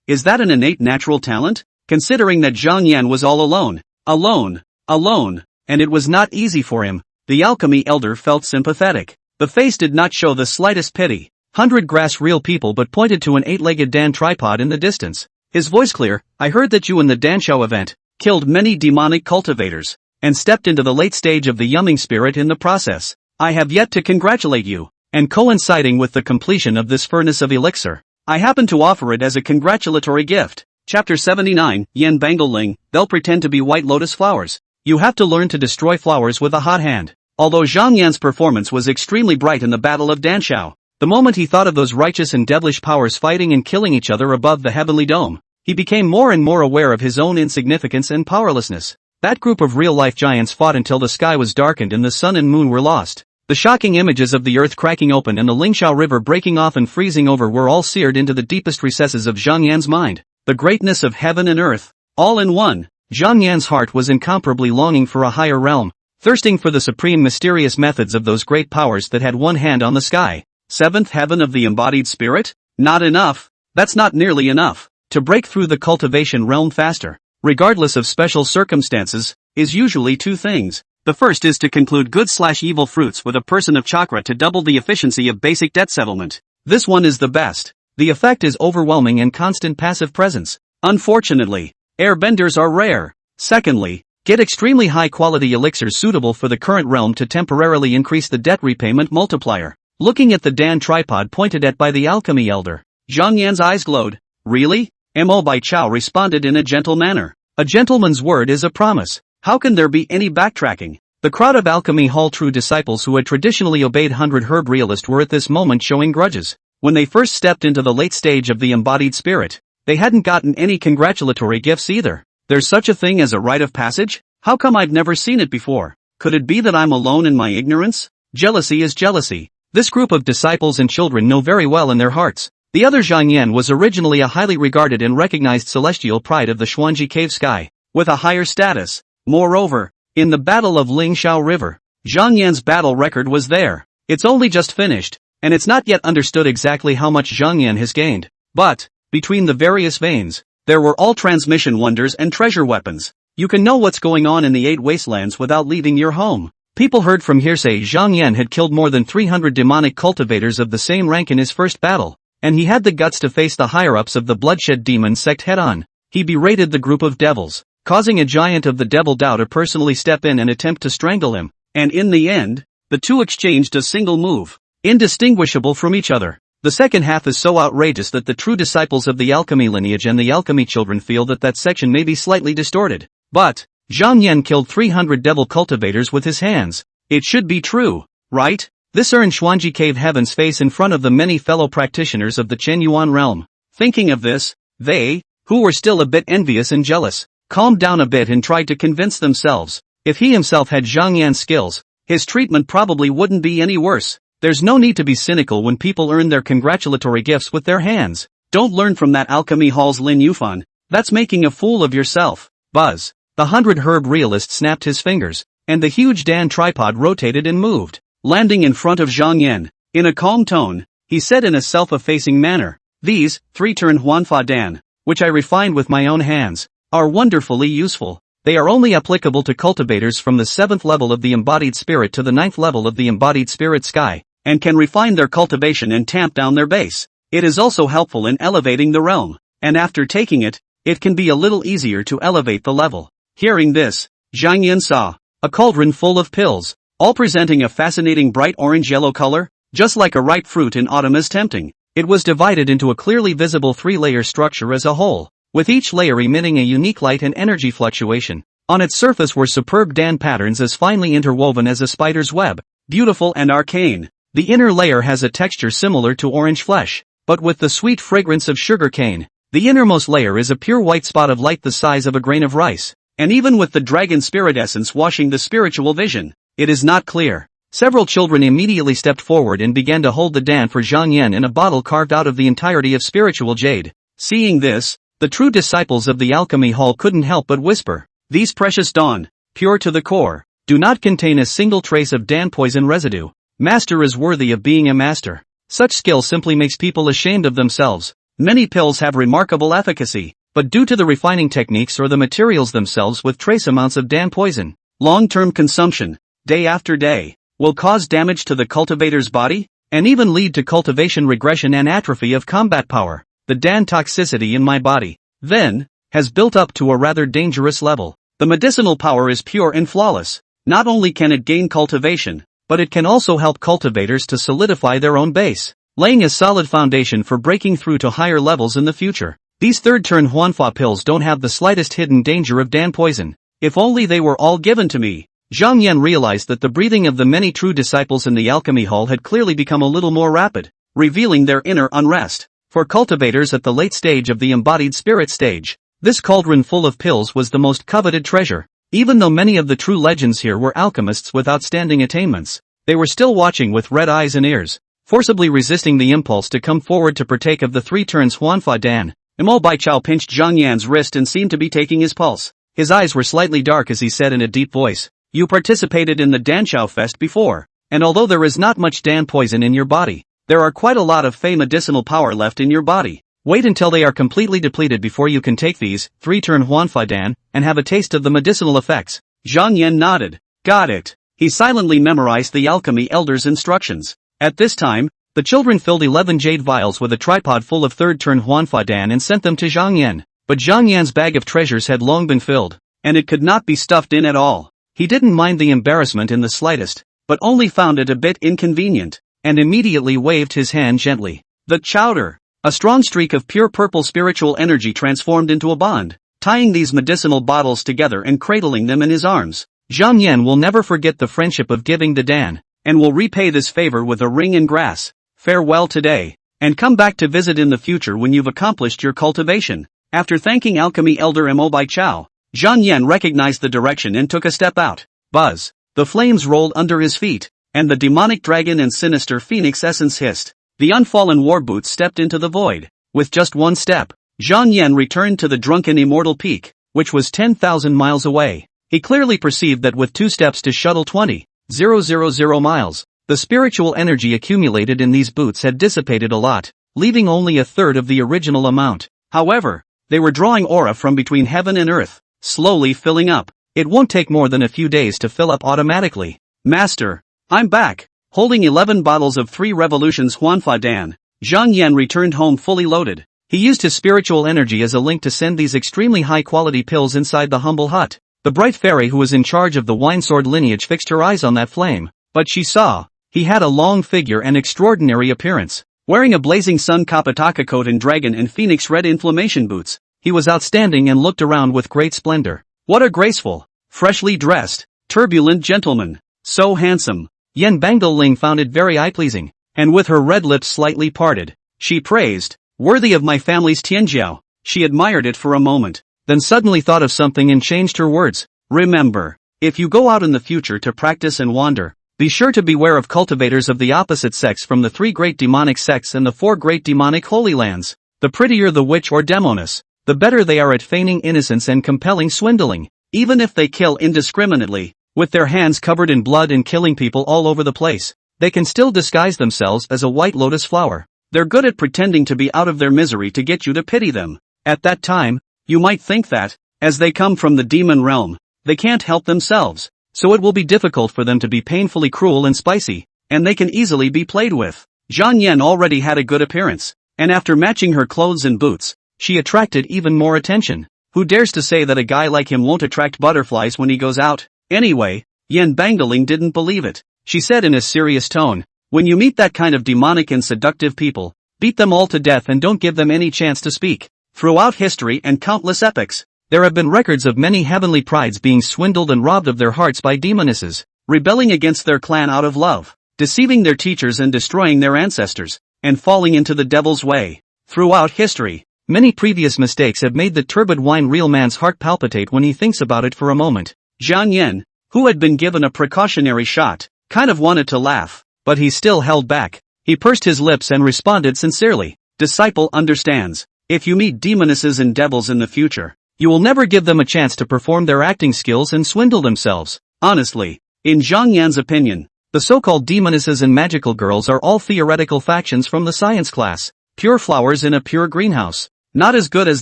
Is that an innate natural talent? Considering that Zhang Yan was all alone, and it was not easy for him, the alchemy elder felt sympathetic. The face did not show the slightest pity. 100 grass real people but pointed to an 8-legged Dan tripod in the distance. His voice clear. I heard that you in the Danshao event killed many demonic cultivators, and stepped into the late stage of the yumming spirit in the process. I have yet to congratulate you, and coinciding with the completion of this furnace of elixir, I happen to offer it as a congratulatory gift. Chapter 79, Yen Bangling, they'll pretend to be white lotus flowers. You have to learn to destroy flowers with a hot hand. Although Zhang Yan's performance was extremely bright in the Battle of Danshao, the moment he thought of those righteous and devilish powers fighting and killing each other above the heavenly dome, he became more and more aware of his own insignificance and powerlessness. That group of real-life giants fought until the sky was darkened and the sun and moon were lost. The shocking images of the earth cracking open and the Lingxiao River breaking off and freezing over were all seared into the deepest recesses of Zhang Yan's mind. The greatness of heaven and earth, all in one. Zhang Yan's heart was incomparably longing for a higher realm, thirsting for the supreme mysterious methods of those great powers that had one hand on the sky. Seventh heaven of the embodied spirit? Not enough. That's not nearly enough. To break through the cultivation realm faster, regardless of special circumstances, is usually 2 things. The first is to conclude good/evil fruits with a person of chakra to double the efficiency of basic debt settlement. This one is the best. The effect is overwhelming and constant passive presence. Unfortunately, airbenders are rare. Secondly, get extremely high-quality elixirs suitable for the current realm to temporarily increase the debt repayment multiplier. Looking at the Dan tripod pointed at by the alchemy elder, Zhang Yan's eyes glowed. Really? Mo Bai Chao responded in a gentle manner. A gentleman's word is a promise. How can there be any backtracking? The crowd of Alchemy Hall true disciples who had traditionally obeyed 100 Herb Realist were at this moment showing grudges. When they first stepped into the late stage of the embodied spirit, they hadn't gotten any congratulatory gifts either. There's such a thing as a rite of passage? How come I've never seen it before? Could it be that I'm alone in my ignorance? Jealousy is jealousy. This group of disciples and children know very well in their hearts. The other Zhang Yan was originally a highly regarded and recognized celestial pride of the Xuanji cave sky, with a higher status. Moreover, in the Battle of Lingxiao River, Zhang Yan's battle record was there. It's only just finished, and it's not yet understood exactly how much Zhang Yan has gained. But, between the various veins, there were all transmission wonders and treasure weapons. You can know what's going on in the 8 wastelands without leaving your home. People heard from hearsay Zhang Yan had killed more than 300 demonic cultivators of the same rank in his first battle, and he had the guts to face the higher-ups of the Bloodshed Demon sect head-on. He berated the group of devils, causing a giant of the Devil Dao to personally step in and attempt to strangle him, and in the end, the two exchanged a single move, indistinguishable from each other. The second half is so outrageous that the true disciples of the alchemy lineage and the alchemy children feel that section may be slightly distorted. But, Zhang Yan killed 300 devil cultivators with his hands. It should be true, right? This earned Xuanji Cave Heaven's face in front of the many fellow practitioners of the Chen Yuan realm. Thinking of this, they, who were still a bit envious and jealous, calmed down a bit and tried to convince themselves, if he himself had Zhang Yan's skills, his treatment probably wouldn't be any worse. There's no need to be cynical when people earn their congratulatory gifts with their hands. Don't learn from that Alchemy Hall's Lin Yufan. That's making a fool of yourself. Buzz. The 100 Herb Realist snapped his fingers, and the huge Dan tripod rotated and moved. Landing in front of Zhang Yan, in a calm tone, he said in a self-effacing manner, "These, 3-turn Huanfa Dan, which I refined with my own hands, are wonderfully useful. They are only applicable to cultivators from the 7th level of the embodied spirit to the 9th level of the embodied spirit sky, and can refine their cultivation and tamp down their base. It is also helpful in elevating the realm, and after taking it, it can be a little easier to elevate the level." Hearing this, Zhang Yan saw a cauldron full of pills, all presenting a fascinating bright orange-yellow color, just like a ripe fruit in autumn is tempting. It was divided into a clearly visible 3-layer structure as a whole, with each layer emitting a unique light and energy fluctuation. On its surface were superb Dan patterns as finely interwoven as a spider's web, beautiful and arcane. The inner layer has a texture similar to orange flesh, but with the sweet fragrance of sugar cane. The innermost layer is a pure white spot of light the size of a grain of rice, and even with the dragon spirit essence washing the spiritual vision, it is not clear. Several children immediately stepped forward and began to hold the Dan for Zhang Yan in a bottle carved out of the entirety of spiritual jade. Seeing this, the true disciples of the alchemy hall couldn't help but whisper, "These precious dawn, pure to the core, do not contain a single trace of Dan poison residue. Master is worthy of being a master. Such skill simply makes people ashamed of themselves. Many pills have remarkable efficacy, but due to the refining techniques or the materials themselves with trace amounts of Dan poison, long-term consumption, day after day, will cause damage to the cultivator's body, and even lead to cultivation regression and atrophy of combat power. The Dan toxicity in my body, then, has built up to a rather dangerous level. The medicinal power is pure and flawless. Not only can it gain cultivation, but it can also help cultivators to solidify their own base, laying a solid foundation for breaking through to higher levels in the future. These third-turn Huanfa pills don't have the slightest hidden danger of Dan poison. If only they were all given to me." Zhang Yan realized that the breathing of the many true disciples in the alchemy hall had clearly become a little more rapid, revealing their inner unrest. For cultivators at the late stage of the embodied spirit stage, this cauldron full of pills was the most coveted treasure. Even though many of the true legends here were alchemists with outstanding attainments, they were still watching with red eyes and ears, forcibly resisting the impulse to come forward to partake of the 3 turns Huanfa Dan. Mo Baichao pinched Zhang Yan's wrist and seemed to be taking his pulse. His eyes were slightly dark as he said in a deep voice, "You participated in the Danchao Fest before, and although there is not much Dan poison in your body, there are quite a lot of Fey medicinal power left in your body. Wait until they are completely depleted before you can take these 3-turn Huanfa Dan and have a taste of the medicinal effects." Zhang Yan nodded. Got it. He silently memorized the alchemy elder's instructions. At this time, the children filled 11 jade vials with a tripod full of 3rd-turn Huanfa Dan and sent them to Zhang Yan. But Zhang Yan's bag of treasures had long been filled, and it could not be stuffed in at all. He didn't mind the embarrassment in the slightest, but only found it a bit inconvenient, and immediately waved his hand gently. The chowder! A strong streak of pure purple spiritual energy transformed into a bond, tying these medicinal bottles together and cradling them in his arms. Zhang Yan will never forget the friendship of giving the Dan, and will repay this favor with a ring and grass. Farewell today, and come back to visit in the future when you've accomplished your cultivation. After thanking Alchemy Elder Mo Bai Chao, Zhang Yan recognized the direction and took a step out. Buzz! The flames rolled under his feet, and the demonic dragon and sinister phoenix essence hissed. The unfallen warboot stepped into the void. With just one step, Zhang Yan returned to the drunken immortal peak, which was 10,000 miles away. He clearly perceived that with 2 steps to shuttle 20,000 miles, the spiritual energy accumulated in these boots had dissipated a lot, leaving only a third of the original amount. However, they were drawing aura from between heaven and earth, slowly filling up. It won't take more than a few days to fill up automatically. Master, I'm back. Holding 11 bottles of 3 Revolutions Huanfa Dan, Zhang Yan returned home fully loaded. He used his spiritual energy as a link to send these extremely high-quality pills inside the humble hut. The bright fairy who was in charge of the wine sword lineage fixed her eyes on that flame, but she saw, he had a long figure and extraordinary appearance. Wearing a blazing sun kapataka coat and dragon and phoenix red inflammation boots, he was outstanding and looked around with great splendor. What a graceful, freshly dressed, turbulent gentleman. So handsome. Yen Bangdeling found it very eye-pleasing, and with her red lips slightly parted, she praised, worthy of my family's Tianjiao. She admired it for a moment, then suddenly thought of something and changed her words. Remember, if you go out in the future to practice and wander, be sure to beware of cultivators of the opposite sex from the 3 great demonic sects and the 4 great demonic holy lands. The prettier the witch or demoness, the better they are at feigning innocence and compelling swindling, even if they kill indiscriminately. With their hands covered in blood and killing people all over the place, they can still disguise themselves as a white lotus flower. They're good at pretending to be out of their misery to get you to pity them. At that time, you might think that, as they come from the demon realm, they can't help themselves, so it will be difficult for them to be painfully cruel and spicy, and they can easily be played with. Zhang Yan already had a good appearance, and after matching her clothes and boots, she attracted even more attention. Who dares to say that a guy like him won't attract butterflies when he goes out? Anyway, Yen Bangdeling didn't believe it. She said in a serious tone, when you meet that kind of demonic and seductive people, beat them all to death and don't give them any chance to speak. Throughout history and countless epochs, there have been records of many heavenly prides being swindled and robbed of their hearts by demonesses, rebelling against their clan out of love, deceiving their teachers and destroying their ancestors, and falling into the devil's way. Throughout history, many previous mistakes have made the turbid wine real man's heart palpitate when he thinks about it for a moment. Zhang Yan, who had been given a precautionary shot, kind of wanted to laugh, but he still held back. He pursed his lips and responded sincerely, disciple understands, if you meet demonesses and devils in the future, you will never give them a chance to perform their acting skills and swindle themselves. Honestly, in Zhang Yan's opinion, the so-called demonesses and magical girls are all theoretical factions from the science class, pure flowers in a pure greenhouse, not as good as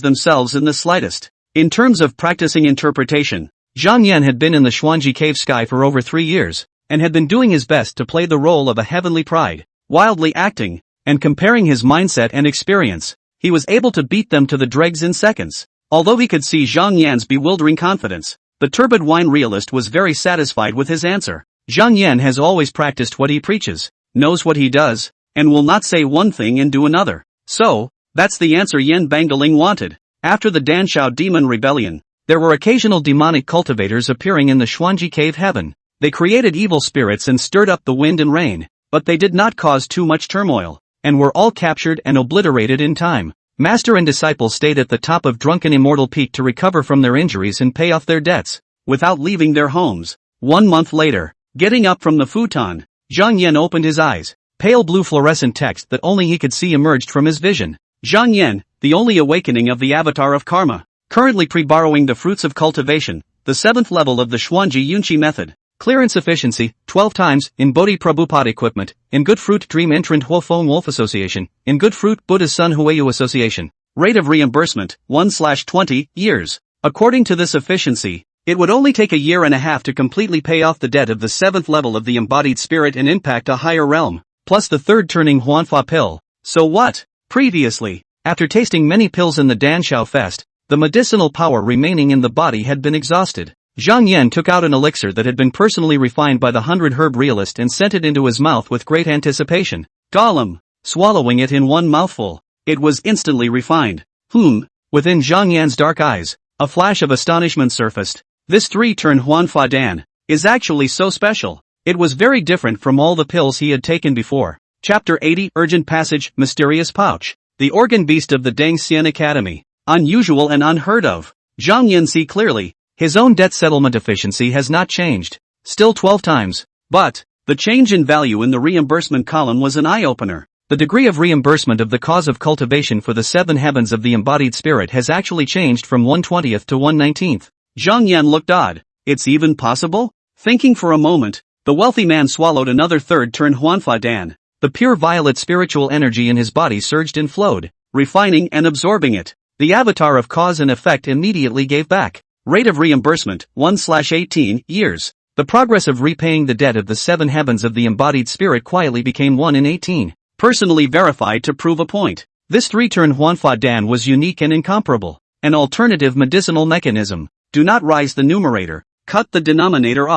themselves in the slightest. In terms of practicing interpretation, Zhang Yan had been in the Xuanji cave sky for over 3 years, and had been doing his best to play the role of a heavenly pride, wildly acting, and comparing his mindset and experience, he was able to beat them to the dregs in seconds. Although he could see Zhang Yan's bewildering confidence, the turbid wine realist was very satisfied with his answer. Zhang Yan has always practiced what he preaches, knows what he does, and will not say one thing and do another. So, that's the answer Yen Bangdeling wanted. After the Danshao demon rebellion, there were occasional demonic cultivators appearing in the Xuanji cave heaven. They created evil spirits and stirred up the wind and rain, but they did not cause too much turmoil, and were all captured and obliterated in time. Master and disciple stayed at the top of drunken immortal peak to recover from their injuries and pay off their debts, without leaving their homes. 1 month later, getting up from the futon, Zhang Yan opened his eyes. Pale blue fluorescent text that only he could see emerged from his vision. Zhang Yan, the only awakening of the avatar of karma, currently pre-borrowing the fruits of cultivation, the 7th level of the Xuanji Yunqi method. Clearance efficiency, 12 times, in Bodhi Prabhupada equipment, in Good Fruit Dream Entrant Huofeng Wolf Association, in Good Fruit Buddha's Son Huayu Association. Rate of reimbursement, 1/20 years. According to this efficiency, it would only take a year and a half to completely pay off the debt of the 7th level of the embodied spirit and impact a higher realm, plus the 3rd turning Huanfa pill. So what? Previously, after tasting many pills in the Danshao Fest, The medicinal power remaining in the body had been exhausted. Zhang Yan took out an elixir that had been personally refined by the 100 herb realist and sent it into his mouth with great anticipation. Gollum, swallowing it in one mouthful. It was instantly refined. Within Zhang Yan's dark eyes, a flash of astonishment surfaced. This 3-turn Huanfa Dan is actually so special. It was very different from all the pills he had taken before. Chapter 80 Urgent Passage Mysterious Pouch. The Organ Beast of the Dangxian Academy. Unusual and unheard of. Zhang Yan see clearly. His own debt settlement efficiency has not changed. Still 12 times. But the change in value in the reimbursement column was an eye-opener. The degree of reimbursement of the cause of cultivation for the 7 heavens of the embodied spirit has actually changed from 1/20th to 1/19th. Zhang Yan looked odd. It's even possible? Thinking for a moment, the wealthy man swallowed another 3rd-turn Huanfa Dan. The pure violet spiritual energy in his body surged and flowed, refining and absorbing it. The avatar of cause and effect immediately gave back. Rate of reimbursement, 1/18 years. The progress of repaying the debt of the 7 heavens of the embodied spirit quietly became 1 in 18. Personally verified to prove a point. This 3-turn Huanfa Dan was unique and incomparable. An alternative medicinal mechanism. Do not rise the numerator. Cut the denominator.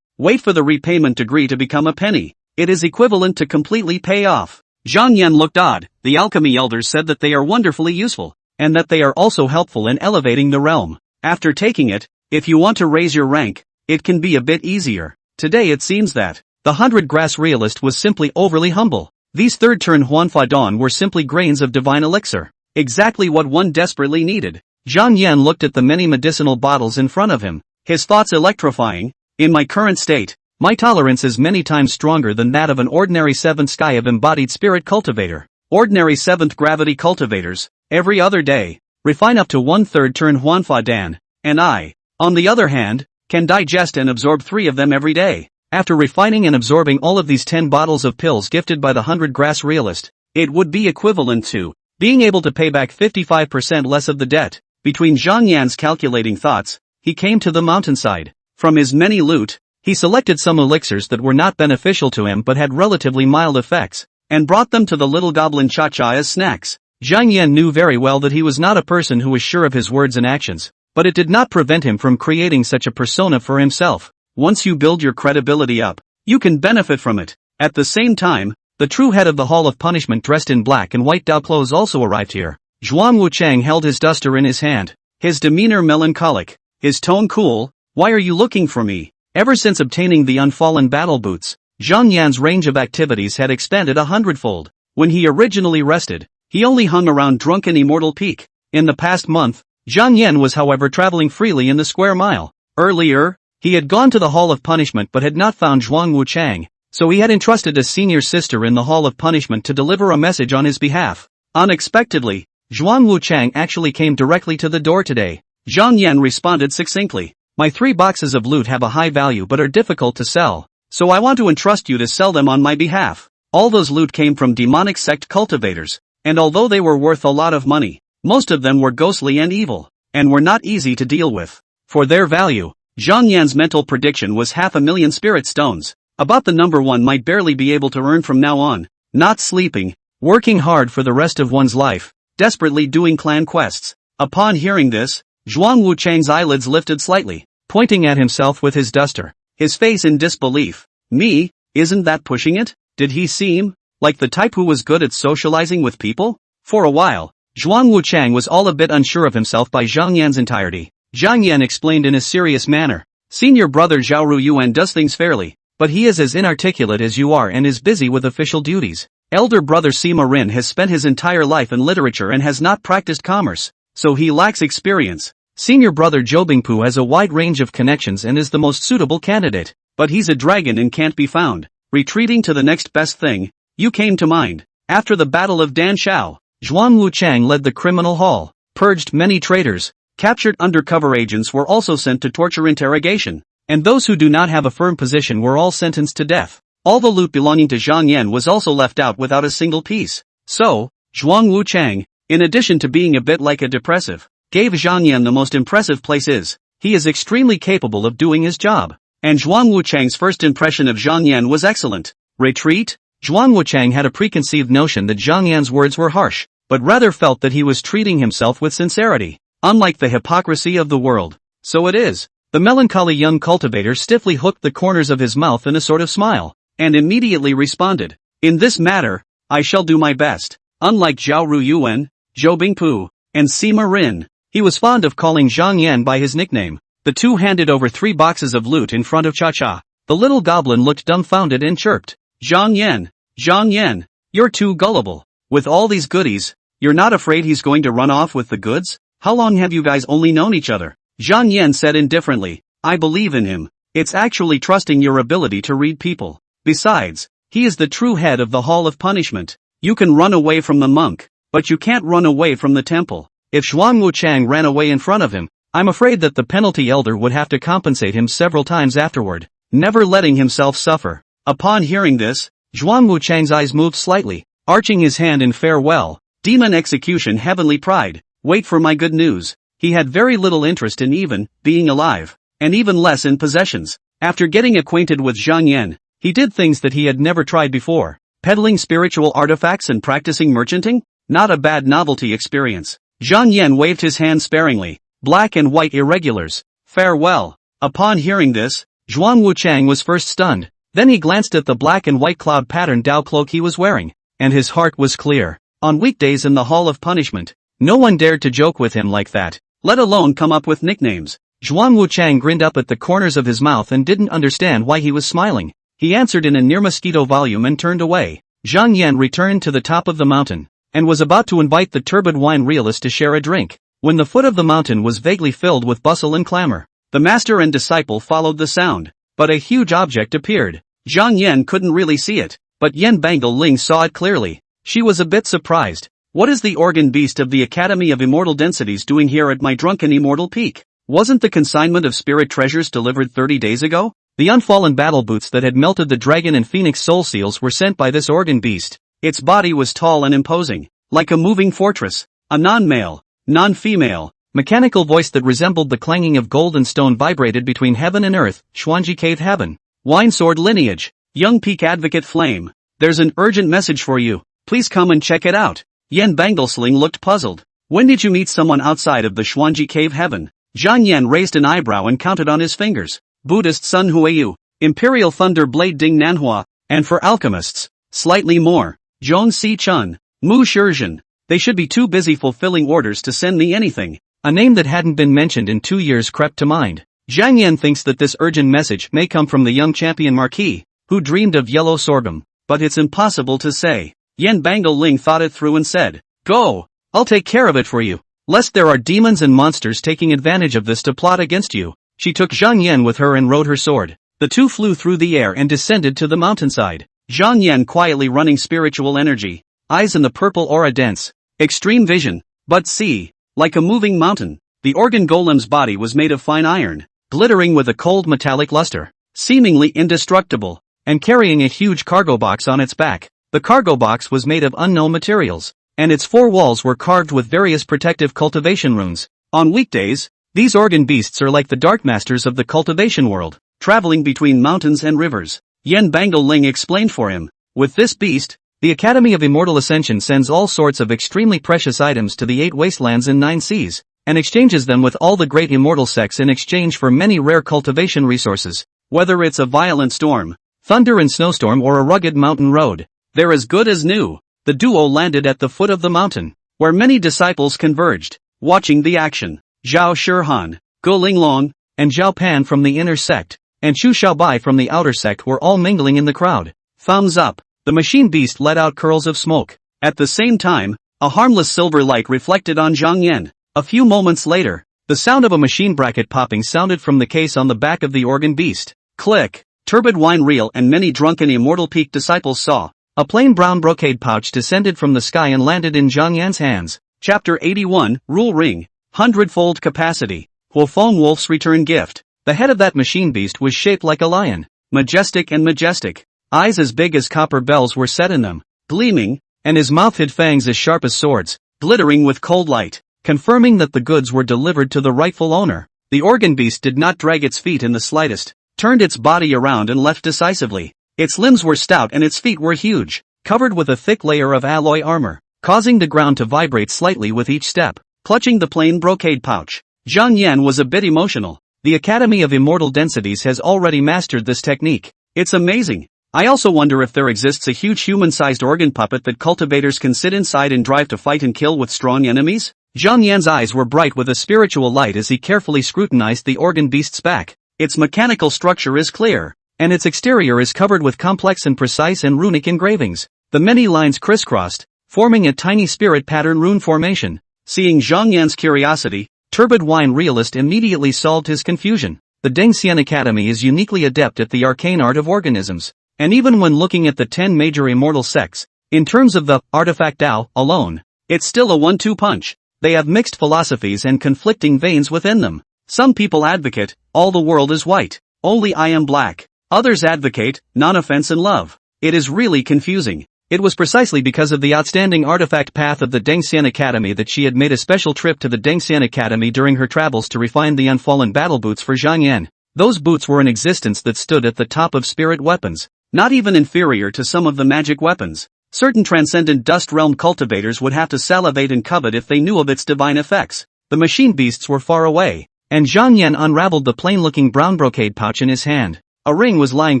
Wait for the repayment degree to become a penny. It is equivalent to completely pay off. Zhang Yan looked odd. The alchemy elders said that they are wonderfully useful, and that they are also helpful in elevating the realm. After taking it, if you want to raise your rank, it can be a bit easier. Today it seems that the 100-grass realist was simply overly humble. These 3rd-turn Huanfa Dan were simply grains of divine elixir. Exactly what one desperately needed. Zhang Yan looked at the many medicinal bottles in front of him, his thoughts electrifying. In my current state, my tolerance is many times stronger than that of an ordinary 7th sky of embodied spirit cultivator. Ordinary 7th gravity cultivators, every other day, refine up to 1/3-turn Huanfa Dan, and I, on the other hand, can digest and absorb 3 of them every day. After refining and absorbing all of these 10 bottles of pills gifted by the 100-grass realist, it would be equivalent to being able to pay back 55% less of the debt. Between Zhang Yan's calculating thoughts, he came to the mountainside. From his many loot, he selected some elixirs that were not beneficial to him but had relatively mild effects, and brought them to the little goblin Cha-Cha as snacks. Zhang Yan knew very well that he was not a person who was sure of his words and actions, but it did not prevent him from creating such a persona for himself. Once you build your credibility up, you can benefit from it. At the same time, the true head of the Hall of Punishment dressed in black and white Dao clothes also arrived here. Zhuang Wuchang held his duster in his hand, his demeanor melancholic, his tone cool. Why are you looking for me? Ever since obtaining the unfallen battle boots, Zhang Yan's range of activities had expanded 100-fold. When he originally rested, he only hung around Drunken Immortal Peak. In the past month, Zhang Yan was however traveling freely in the square mile. Earlier, he had gone to the Hall of Punishment but had not found Zhuang Wuchang, so he had entrusted a senior sister in the Hall of Punishment to deliver a message on his behalf. Unexpectedly, Zhuang Wuchang actually came directly to the door today. Zhang Yan responded succinctly. My 3 boxes of loot have a high value but are difficult to sell, so I want to entrust you to sell them on my behalf. All those loot came from demonic sect cultivators, and although they were worth a lot of money, most of them were ghostly and evil, and were not easy to deal with. For their value, Zhang Yan's mental prediction was 500,000 spirit stones, about the number one might barely be able to earn from now on. Not sleeping, working hard for the rest of one's life, desperately doing clan quests. Upon hearing this, Zhuang Wuchang's eyelids lifted slightly, pointing at himself with his duster, his face in disbelief. Me? Isn't that pushing it? Did he seem like the type who was good at socializing with people? For a while, Zhuang Wuchang was all a bit unsure of himself by Zhang Yan's entirety. Zhang Yan explained in a serious manner. Senior brother Zhaoru Yuan does things fairly, but he is as inarticulate as you are and is busy with official duties. Elder brother Sima Rin has spent his entire life in literature and has not practiced commerce, so he lacks experience. Senior brother Zhou Bingpu has a wide range of connections and is the most suitable candidate, but he's a dragon and can't be found. Retreating to the next best thing, you came to mind. After the Battle of Dan Shao, Zhuang Wuchang led the criminal hall, purged many traitors, captured undercover agents were also sent to torture interrogation, and those who do not have a firm position were all sentenced to death. All the loot belonging to Zhang Yan was also left out without a single piece. So, Zhuang Wuchang, in addition to being a bit like a depressive, gave Zhang Yan the most impressive place. He is extremely capable of doing his job. And Zhuang Wuchang's first impression of Zhang Yan was excellent. Retreat? Zhuang Wuchang had a preconceived notion that Zhang Yan's words were harsh, but rather felt that he was treating himself with sincerity. unlike the hypocrisy of the world. So it is. The melancholy young cultivator stiffly hooked the corners of his mouth in a sort of smile, and immediately responded, "In this matter, I shall do my best." Unlike Zhao Ruyuan, Zhou Bingpu, and Sima Rin, he was fond of calling Zhang Yan by his nickname. The two handed over 3 boxes of loot in front of Cha-Cha. The little goblin looked dumbfounded and chirped, Zhang Yan, you're too gullible. With all these goodies, you're not afraid he's going to run off with the goods? How long have you guys only known each other? Zhang Yan said indifferently, I believe in him. It's actually trusting your ability to read people. Besides, he is the true head of the Hall of Punishment. You can run away from the monk, but you can't run away from the temple. If Xuan Wuchang ran away in front of him, I'm afraid that the penalty elder would have to compensate him several times afterward, never letting himself suffer. Upon hearing this, Xuan Wuchang's eyes moved slightly, arching his hand in farewell. Demon execution, heavenly pride, wait for my good news. He had very little interest in even being alive, and even less in possessions. After getting acquainted with Zhang Yan, he did things that he had never tried before. Peddling spiritual artifacts and practicing merchanting? Not a bad novelty experience. Zhang Yan waved his hand sparingly. Black and white irregulars. Farewell. Upon hearing this, Zhuang Wuchang was first stunned. Then he glanced at the black and white cloud pattern Dao cloak he was wearing, and his heart was clear. On weekdays in the Hall of Punishment, no one dared to joke with him like that, let alone come up with nicknames. Zhuang Wuchang grinned up at the corners of his mouth and didn't understand why he was smiling. He answered in a near-mosquito volume and turned away. Zhang Yan returned to the top of the mountain, and was about to invite the turbid wine realist to share a drink, when the foot of the mountain was vaguely filled with bustle and clamor. The master and disciple followed the sound, but a huge object appeared. Zhang Yan couldn't really see it, but Yan Bangle Ling saw it clearly. She was a bit surprised. What is the organ beast of the Academy of Immortal Densities doing here at my drunken immortal peak? Wasn't the consignment of spirit treasures delivered 30 days ago? The unfallen battle boots that had melted the dragon and phoenix soul seals were sent by this organ beast. Its body was tall and imposing, like a moving fortress. A non-male, non-female, mechanical voice that resembled the clanging of gold and stone vibrated between heaven and earth. Xuanji Cave Heaven. Wine Sword Lineage. Young Peak Advocate Flame. There's an urgent message for you. Please come and check it out. Yan Banglesling looked puzzled. When did you meet someone outside of the Xuanji Cave Heaven? Zhang Yan raised an eyebrow and counted on his fingers. Buddhist Sun Huayu, Imperial Thunder Blade Ding Nanhua, and for alchemists, slightly more. Zhong Si Chun, Mu Shizhen. They should be too busy fulfilling orders to send me anything. A name that hadn't been mentioned in 2 years crept to mind. Zhang Yan thinks that this urgent message may come from the young champion Marquis, who dreamed of yellow sorghum, but it's impossible to say. Yan Bangle Ling thought it through and said, Go, I'll take care of it for you, lest there are demons and monsters taking advantage of this to plot against you. She took Zhang Yan with her and rode her sword. The two flew through the air and descended to the mountainside. Zhang Yan quietly running spiritual energy, eyes in the purple aura dense, extreme vision, but see, like a moving mountain. The organ golem's body was made of fine iron, glittering with a cold metallic luster, seemingly indestructible, and carrying a huge cargo box on its back. The cargo box was made of unknown materials, and its 4 walls were carved with various protective cultivation runes. On weekdays, these organ beasts are like the dark masters of the cultivation world, traveling between mountains and rivers. Yan Bangle Ling explained for him. With this beast, the Academy of Immortal Ascension sends all sorts of extremely precious items to the 8 wastelands and 9 seas, and exchanges them with all the great immortal sects in exchange for many rare cultivation resources. Whether it's a violent storm, thunder and snowstorm, or a rugged mountain road, they're as good as new. The duo landed at the foot of the mountain, where many disciples converged, watching the action. Zhao Shihan, Go Linglong, and Zhao Pan from the inner sect, and Chu Xiaobai from the outer sect were all mingling in the crowd. Thumbs up. The machine beast let out curls of smoke. At the same time, a harmless silver light reflected on Zhang Yan. A few moments later, the sound of a machine bracket popping sounded from the case on the back of the organ beast. Click. Turbid wine reel and many drunken immortal peak disciples saw. A plain brown brocade pouch descended from the sky and landed in Zhang Yan's hands. Chapter 81, Rule Ring. 100-fold capacity. Huofeng Wolf's return gift. The head of that machine beast was shaped like a lion. Majestic and majestic. Eyes as big as copper bells were set in them, gleaming, and his mouth hid fangs as sharp as swords, glittering with cold light, confirming that the goods were delivered to the rightful owner. The organ beast did not drag its feet in the slightest, turned its body around and left decisively. Its limbs were stout and its feet were huge, covered with a thick layer of alloy armor, causing the ground to vibrate slightly with each step. clutching the plain brocade pouch. Zhang Yan was a bit emotional. The Academy of Immortal Densities has already mastered this technique. It's amazing. I also wonder if there exists a huge human-sized organ puppet that cultivators can sit inside and drive to fight and kill with strong enemies? Zhang Yan's eyes were bright with a spiritual light as he carefully scrutinized the organ beast's back. Its mechanical structure is clear, and its exterior is covered with complex and precise and runic engravings. The many lines crisscrossed, forming a tiny spirit pattern rune formation. Seeing Zhang Yan's curiosity, Turbid Wine Realist immediately solved his confusion. The Dengxian Academy is uniquely adept at the arcane art of organisms, and even when looking at the 10 major immortal sects, in terms of the artifact Tao alone, it's still a 1-2 punch. They have mixed philosophies and conflicting veins within them. Some people advocate, all the world is white, only I am black. Others advocate, non-offense and love. It is really confusing. It was precisely because of the outstanding artifact path of the Dengxian Academy that she had made a special trip to the Dengxian Academy during her travels to refine the unfallen battle boots for Zhang Yan. Those boots were an existence that stood at the top of spirit weapons, not even inferior to some of the magic weapons. Certain transcendent dust realm cultivators would have to salivate and covet if they knew of its divine effects. The machine beasts were far away, and Zhang Yan unraveled the plain-looking brown brocade pouch in his hand. A ring was lying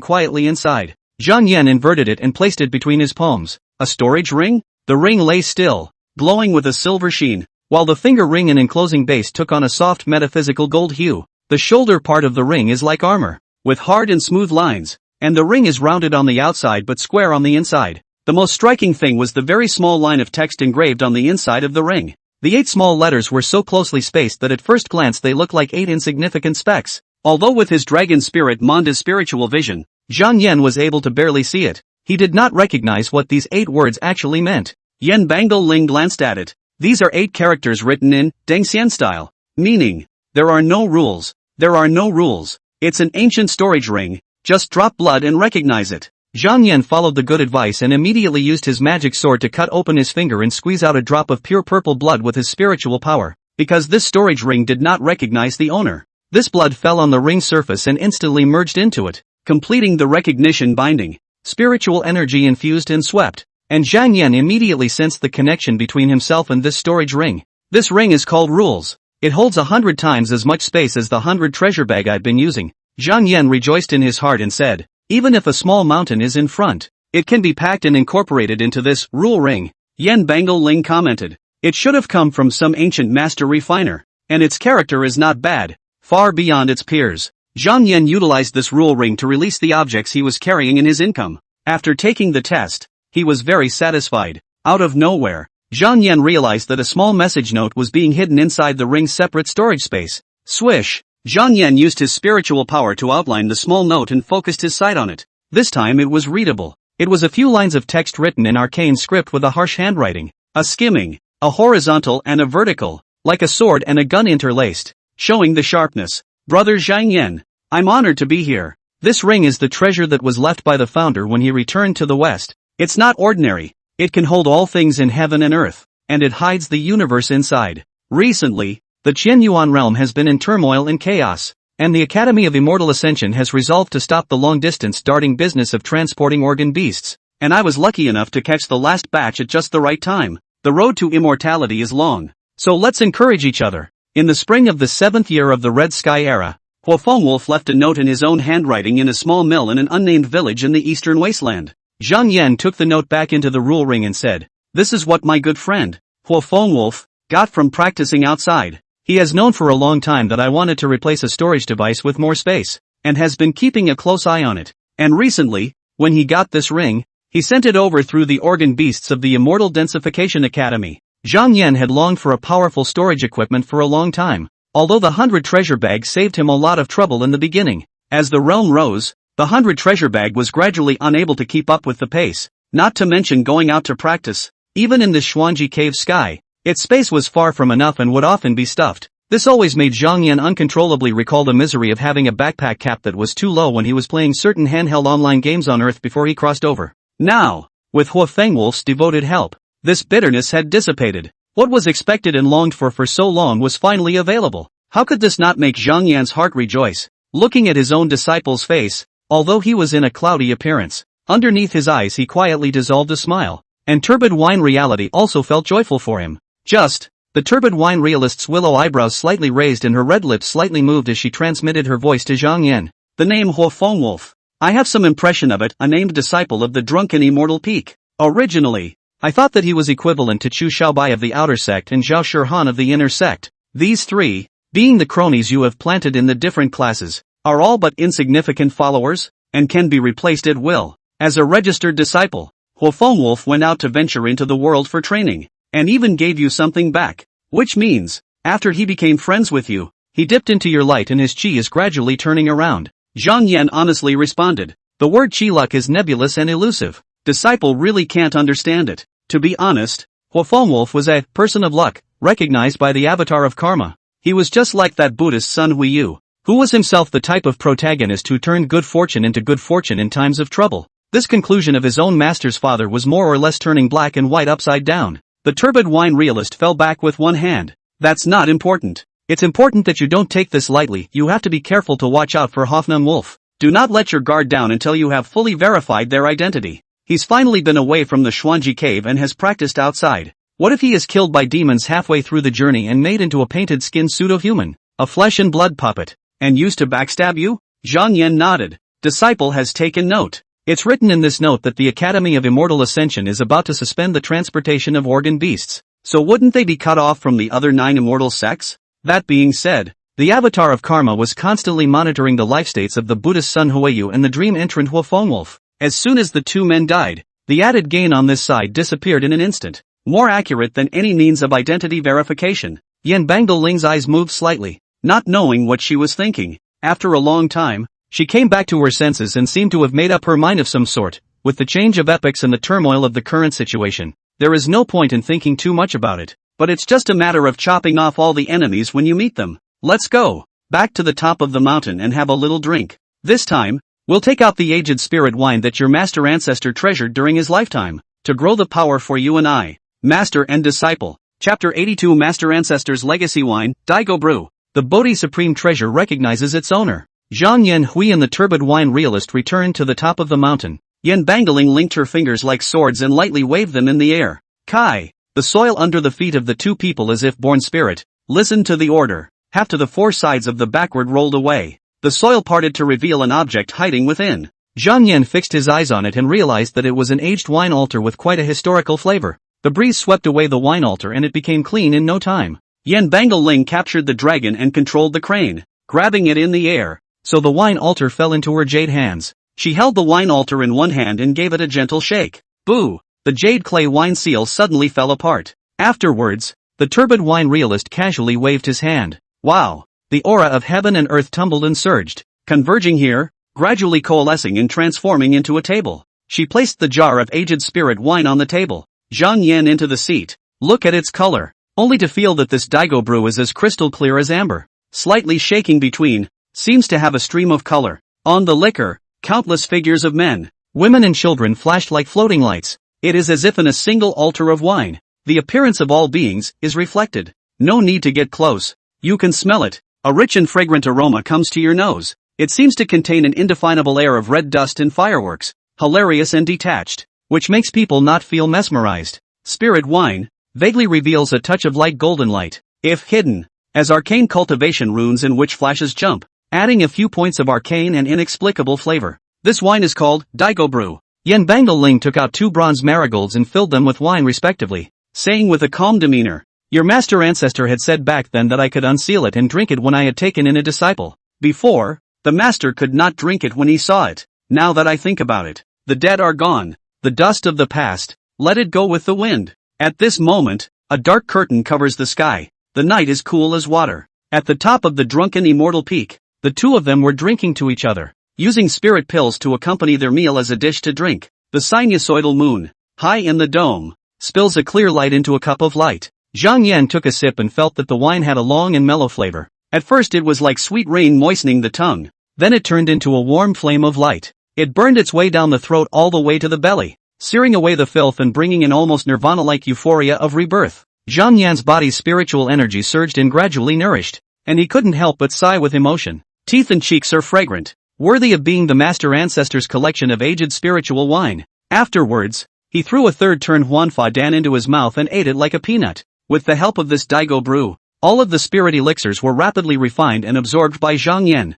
quietly inside. Zhang Yan inverted it and placed it between his palms. A storage ring? The ring lay still, glowing with a silver sheen, while the finger ring and enclosing base took on a soft metaphysical gold hue. The shoulder part of the ring is like armor, with hard and smooth lines, and the ring is rounded on the outside but square on the inside. The most striking thing was the very small line of text engraved on the inside of the ring. The 8 small letters were so closely spaced that at first glance they looked like 8 insignificant specks. Although with his dragon spirit Manda's spiritual vision, Zhang Yan was able to barely see it. He did not recognize what these 8 words actually meant. Yan Bangle Ling glanced at it. These are 8 characters written in Dengxian style, meaning, there are no rules. There are no rules. It's an ancient storage ring, just drop blood and recognize it. Zhang Yan followed the good advice and immediately used his magic sword to cut open his finger and squeeze out a drop of pure purple blood with his spiritual power, because this storage ring did not recognize the owner. This blood fell on the ring's surface and instantly merged into it, completing the recognition binding. Spiritual energy infused and swept, and Zhang Yan immediately sensed the connection between himself and this storage ring. This ring is called Rules. It holds 100 times as much space as the 100 treasure bag I've been using. Zhang Yan rejoiced in his heart and said, even if a small mountain is in front, it can be packed and incorporated into this rule ring. Yan Bangle Ling commented, it should have come from some ancient master refiner, and its character is not bad, far beyond its peers. Zhang Yan utilized this rule ring to release the objects he was carrying in his income. After taking the test, he was very satisfied. Out of nowhere, Zhang Yan realized that a small message note was being hidden inside the ring's separate storage space. Swish! Zhang Yan used his spiritual power to outline the small note and focused his sight on it. This time it was readable. It was a few lines of text written in arcane script with a harsh handwriting, a skimming, a horizontal and a vertical, like a sword and a gun interlaced, showing the sharpness. Brother Zhang Yan, I'm honored to be here. This ring is the treasure that was left by the founder when he returned to the West. It's not ordinary. It can hold all things in heaven and earth, and it hides the universe inside. Recently, the Qianyuan realm has been in turmoil and chaos, and the Academy of Immortal Ascension has resolved to stop the long-distance darting business of transporting organ beasts, and I was lucky enough to catch the last batch at just the right time. The road to immortality is long, so let's encourage each other. In the spring of the 7th year of the Red Sky era, Huofengwolf left a note in his own handwriting in a small mill in an unnamed village in the eastern wasteland. Zhang Yan took the note back into the rule ring and said, this is what my good friend, Huofengwolf, got from practicing outside. He has known for a long time that I wanted to replace a storage device with more space, and has been keeping a close eye on it. And recently, when he got this ring, he sent it over through the organ beasts of the Immortal Densification Academy. Zhang Yan had longed for a powerful storage equipment for a long time, although the 100 treasure bag saved him a lot of trouble in the beginning. As the realm rose, the 100 treasure bag was gradually unable to keep up with the pace, not to mention going out to practice. Even in the Xuanji cave sky, its space was far from enough and would often be stuffed. This always made Zhang Yan uncontrollably recall the misery of having a backpack cap that was too low when he was playing certain handheld online games on Earth before he crossed over. Now, with Huofengwolf's devoted help, this bitterness had dissipated. What was expected and longed for so long was finally available. How could this not make Zhang Yan's heart rejoice? Looking at his own disciple's face, although he was in a cloudy appearance, underneath his eyes he quietly dissolved a smile, and turbid wine reality also felt joyful for him. Just The turbid wine realist's willow eyebrows slightly raised and her red lips slightly moved as she transmitted her voice to Zhang Yan. The name Huofengwolf. I have some impression of it, a named disciple of the drunken immortal peak. Originally, I thought that he was equivalent to Chu Xiaobai of the outer sect and Zhao Shirhan of the inner sect. These three, being the cronies you have planted in the different classes, are all but insignificant followers, and can be replaced at will. As a registered disciple, Huofengwolf went out to venture into the world for training, and even gave you something back. Which means, after he became friends with you, he dipped into your light and his chi is gradually turning around. Zhang Yan honestly responded. The word chi luck is nebulous and elusive. Disciple really can't understand it. To be honest, Huofengwolf was a person of luck, recognized by the avatar of karma. He was just like that Buddhist Sun Huiyu, who was himself the type of protagonist who turned good fortune into good fortune in times of trouble. This conclusion of his own master's father was more or less turning black and white upside down. The turbid wine realist fell back with one hand. That's not important. It's important that you don't take this lightly. You have to be careful to watch out for Huofengwolf. Do not let your guard down until you have fully verified their identity. He's finally been away from the Xuanji cave and has practiced outside. What if he is killed by demons halfway through the journey and made into a painted skin pseudo-human, a flesh and blood puppet, and used to backstab you? Zhang Yan nodded. Disciple has taken note. It's written in this note that the Academy of Immortal Ascension is about to suspend the transportation of organ beasts. So wouldn't they be cut off from the other 9 immortal sects? That being said, the avatar of karma was constantly monitoring the life states of the Buddhist Sun Huiyu and the dream entrant Huofengwolf. As soon as the two men died, the added gain on this side disappeared in an instant. More accurate than any means of identity verification. Yan Bangling's eyes moved slightly, not knowing what she was thinking. After a long time, she came back to her senses and seemed to have made up her mind of some sort. With the change of epochs and the turmoil of the current situation, there is no point in thinking too much about it. But it's just a matter of chopping off all the enemies when you meet them. Let's go back to the top of the mountain and have a little drink. This time, we'll take out the aged spirit wine that your master ancestor treasured during his lifetime, to grow the power for you and I. Master and Disciple. Chapter 82 Master Ancestor's Legacy Wine, Daigo Brew. The Bodhi Supreme Treasure recognizes its owner. Zhang Yan Hui and the turbid wine realist returned to the top of the mountain. Yan Bangling linked her fingers like swords and lightly waved them in the air. Kai. The soil under the feet of the two people as if born spirit. Listened to the order. Half to the 4 sides of the backward rolled away. The soil parted to reveal an object hiding within. Zhang Yan fixed his eyes on it and realized that it was an aged wine altar with quite a historical flavor. The breeze swept away the wine altar and it became clean in no time. Yan Bangling captured the dragon and controlled the crane, grabbing it in the air, so the wine altar fell into her jade hands. She held the wine altar in one hand and gave it a gentle shake. Boo! The jade clay wine seal suddenly fell apart. Afterwards, the turbid wine realist casually waved his hand. Wow! The aura of heaven and earth tumbled and surged, converging here, gradually coalescing and transforming into a table. She placed the jar of aged spirit wine on the table. Zhang Yan into the seat. Look at its color. Only to feel that this Daigo brew is as crystal clear as amber. Slightly shaking between. Seems to have a stream of color. On the liquor, countless figures of men, women and children flashed like floating lights. It is as if in a single altar of wine, the appearance of all beings is reflected. No need to get close. You can smell it. A rich and fragrant aroma comes to your nose. It seems to contain an indefinable air of red dust and fireworks, hilarious and detached, which makes people not feel mesmerized. Spirit wine vaguely reveals a touch of light golden light, if hidden, as arcane cultivation runes in which flashes jump, adding a few points of arcane and inexplicable flavor. This wine is called Daigo Brew. Yan Bangling took out 2 bronze marigolds and filled them with wine respectively, saying with a calm demeanor, "Your master ancestor had said back then that I could unseal it and drink it when I had taken in a disciple. Before, the master could not drink it when he saw it. Now that I think about it, the dead are gone, the dust of the past, let it go with the wind." At this moment, a dark curtain covers the sky. The night is cool as water. At the top of the drunken immortal peak, the two of them were drinking to each other, using spirit pills to accompany their meal as a dish to drink. The sinusoidal moon, high in the dome, spills a clear light into a cup of light. Zhang Yan took a sip and felt that the wine had a long and mellow flavor. At first it was like sweet rain moistening the tongue. Then it turned into a warm flame of light. It burned its way down the throat all the way to the belly, searing away the filth and bringing an almost nirvana-like euphoria of rebirth. Zhang Yan's body's spiritual energy surged and gradually nourished, and he couldn't help but sigh with emotion. Teeth and cheeks are fragrant, worthy of being the master ancestor's collection of aged spiritual wine. Afterwards, he threw a third turn Huanfa Dan into his mouth and ate it like a peanut. With the help of this Daigo brew, all of the spirit elixirs were rapidly refined and absorbed by Zhang Yan.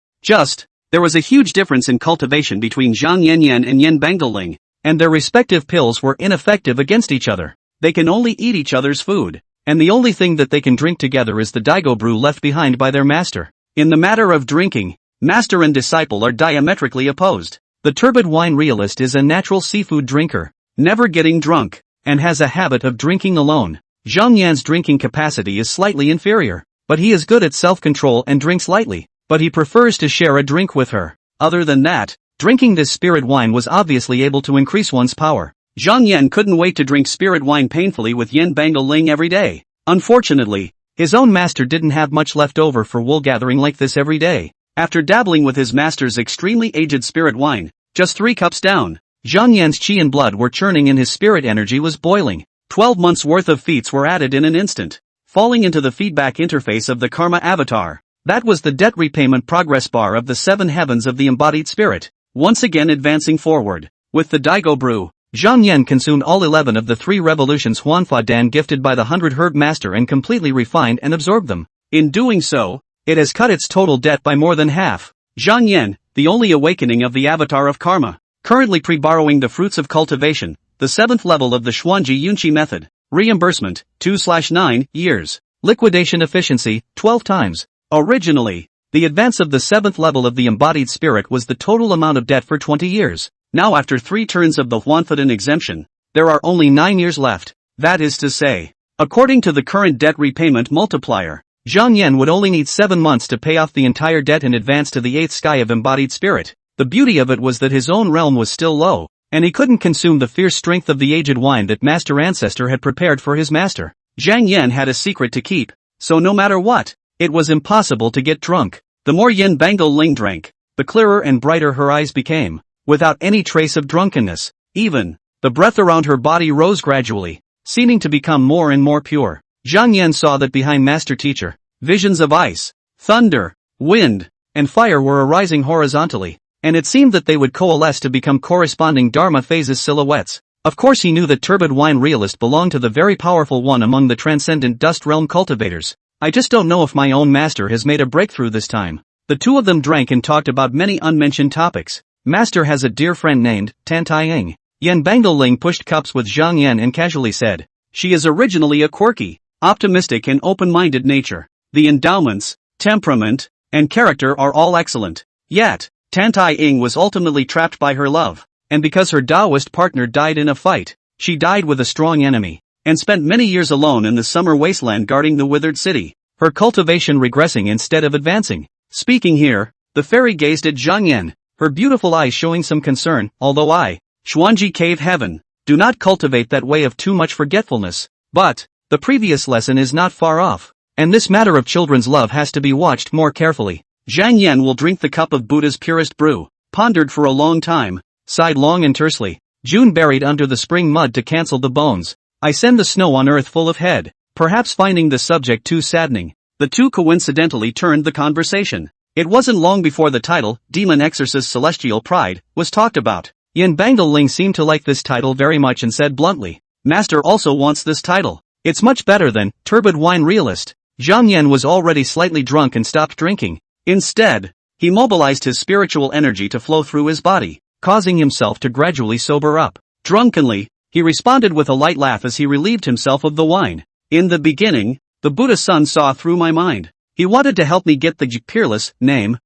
There was a huge difference in cultivation between Zhang Yanyan and Yen Bangdaling, and their respective pills were ineffective against each other. They can only eat each other's food, and the only thing that they can drink together is the Daigo brew left behind by their master. In the matter of drinking, master and disciple are diametrically opposed. The turbid wine realist is a natural seafood drinker, never getting drunk, and has a habit of drinking alone. Zhang Yan's drinking capacity is slightly inferior, but he is good at self-control and drinks lightly, but he prefers to share a drink with her. Other than that, drinking this spirit wine was obviously able to increase one's power. Zhang Yan couldn't wait to drink spirit wine painfully with Yen Bangdaling every day. Unfortunately, his own master didn't have much left over for wool gathering like this every day. After dabbling with his master's extremely aged spirit wine, just 3 cups down, Zhang Yan's qi and blood were churning and his spirit energy was boiling. 12 months worth of feats were added in an instant, falling into the feedback interface of the karma avatar. That was the debt repayment progress bar of the 7 heavens of the embodied spirit, once again advancing forward. With the Daigo brew, Zhang Yan consumed all 11 of the 3 revolutions Huanfa Dan gifted by the 100 herb master and completely refined and absorbed them. In doing so, it has cut its total debt by more than half. Zhang Yan, the only awakening of the avatar of karma, currently pre-borrowing the fruits of cultivation, the 7th level of the Xuanji Yunqi method. Reimbursement, 2/9 years. Liquidation efficiency, 12 times. Originally, the advance of the 7th level of the embodied spirit was the total amount of debt for 20 years. Now after 3 turns of the Huanfadan exemption, there are only 9 years left. That is to say, according to the current debt repayment multiplier, Zhang Yan would only need 7 months to pay off the entire debt and advance to the 8th sky of embodied spirit. The beauty of it was that his own realm was still low, and he couldn't consume the fierce strength of the aged wine that Master Ancestor had prepared for his master. Zhang Yan had a secret to keep, so no matter what, it was impossible to get drunk. The more Yen Bangdaling drank, the clearer and brighter her eyes became, without any trace of drunkenness. Even, the breath around her body rose gradually, seeming to become more and more pure. Zhang Yan saw that behind Master Teacher, visions of ice, thunder, wind, and fire were arising horizontally, and it seemed that they would coalesce to become corresponding Dharma phases silhouettes. Of course he knew that turbid wine realist belonged to the very powerful one among the transcendent dust realm cultivators. I just don't know if my own master has made a breakthrough this time. The two of them drank and talked about many unmentioned topics. Master has a dear friend named Tan Tai Ying. Yen Bangdaling pushed cups with Zhang Yan and casually said, "She is originally a quirky, optimistic and open-minded nature. The endowments, temperament, and character are all excellent. Yet, Tan Tai Ying was ultimately trapped by her love, and because her Taoist partner died in a fight, she died with a strong enemy, and spent many years alone in the summer wasteland guarding the withered city, her cultivation regressing instead of advancing." Speaking here, the fairy gazed at Zhang Yan, her beautiful eyes showing some concern. "Although I, Xuanji Cave Heaven, do not cultivate that way of too much forgetfulness, but the previous lesson is not far off, and this matter of children's love has to be watched more carefully. Zhang Yan will drink the cup of Buddha's purest brew," pondered for a long time, sighed long and tersely. "June buried under the spring mud to cancel the bones. I send the snow on earth full of head." Perhaps finding the subject too saddening, the two coincidentally turned the conversation. It wasn't long before the title, Demon Exorcist Celestial Pride, was talked about. Yen Bangdaling seemed to like this title very much and said bluntly, "Master also wants this title. It's much better than Turbid Wine Realist." Zhang Yan was already slightly drunk and stopped drinking. Instead, he mobilized his spiritual energy to flow through his body, causing himself to gradually sober up. Drunkenly, he responded with a light laugh as he relieved himself of the wine. "In the beginning, the Buddha Son saw through my mind. He wanted to help me get the peerless name.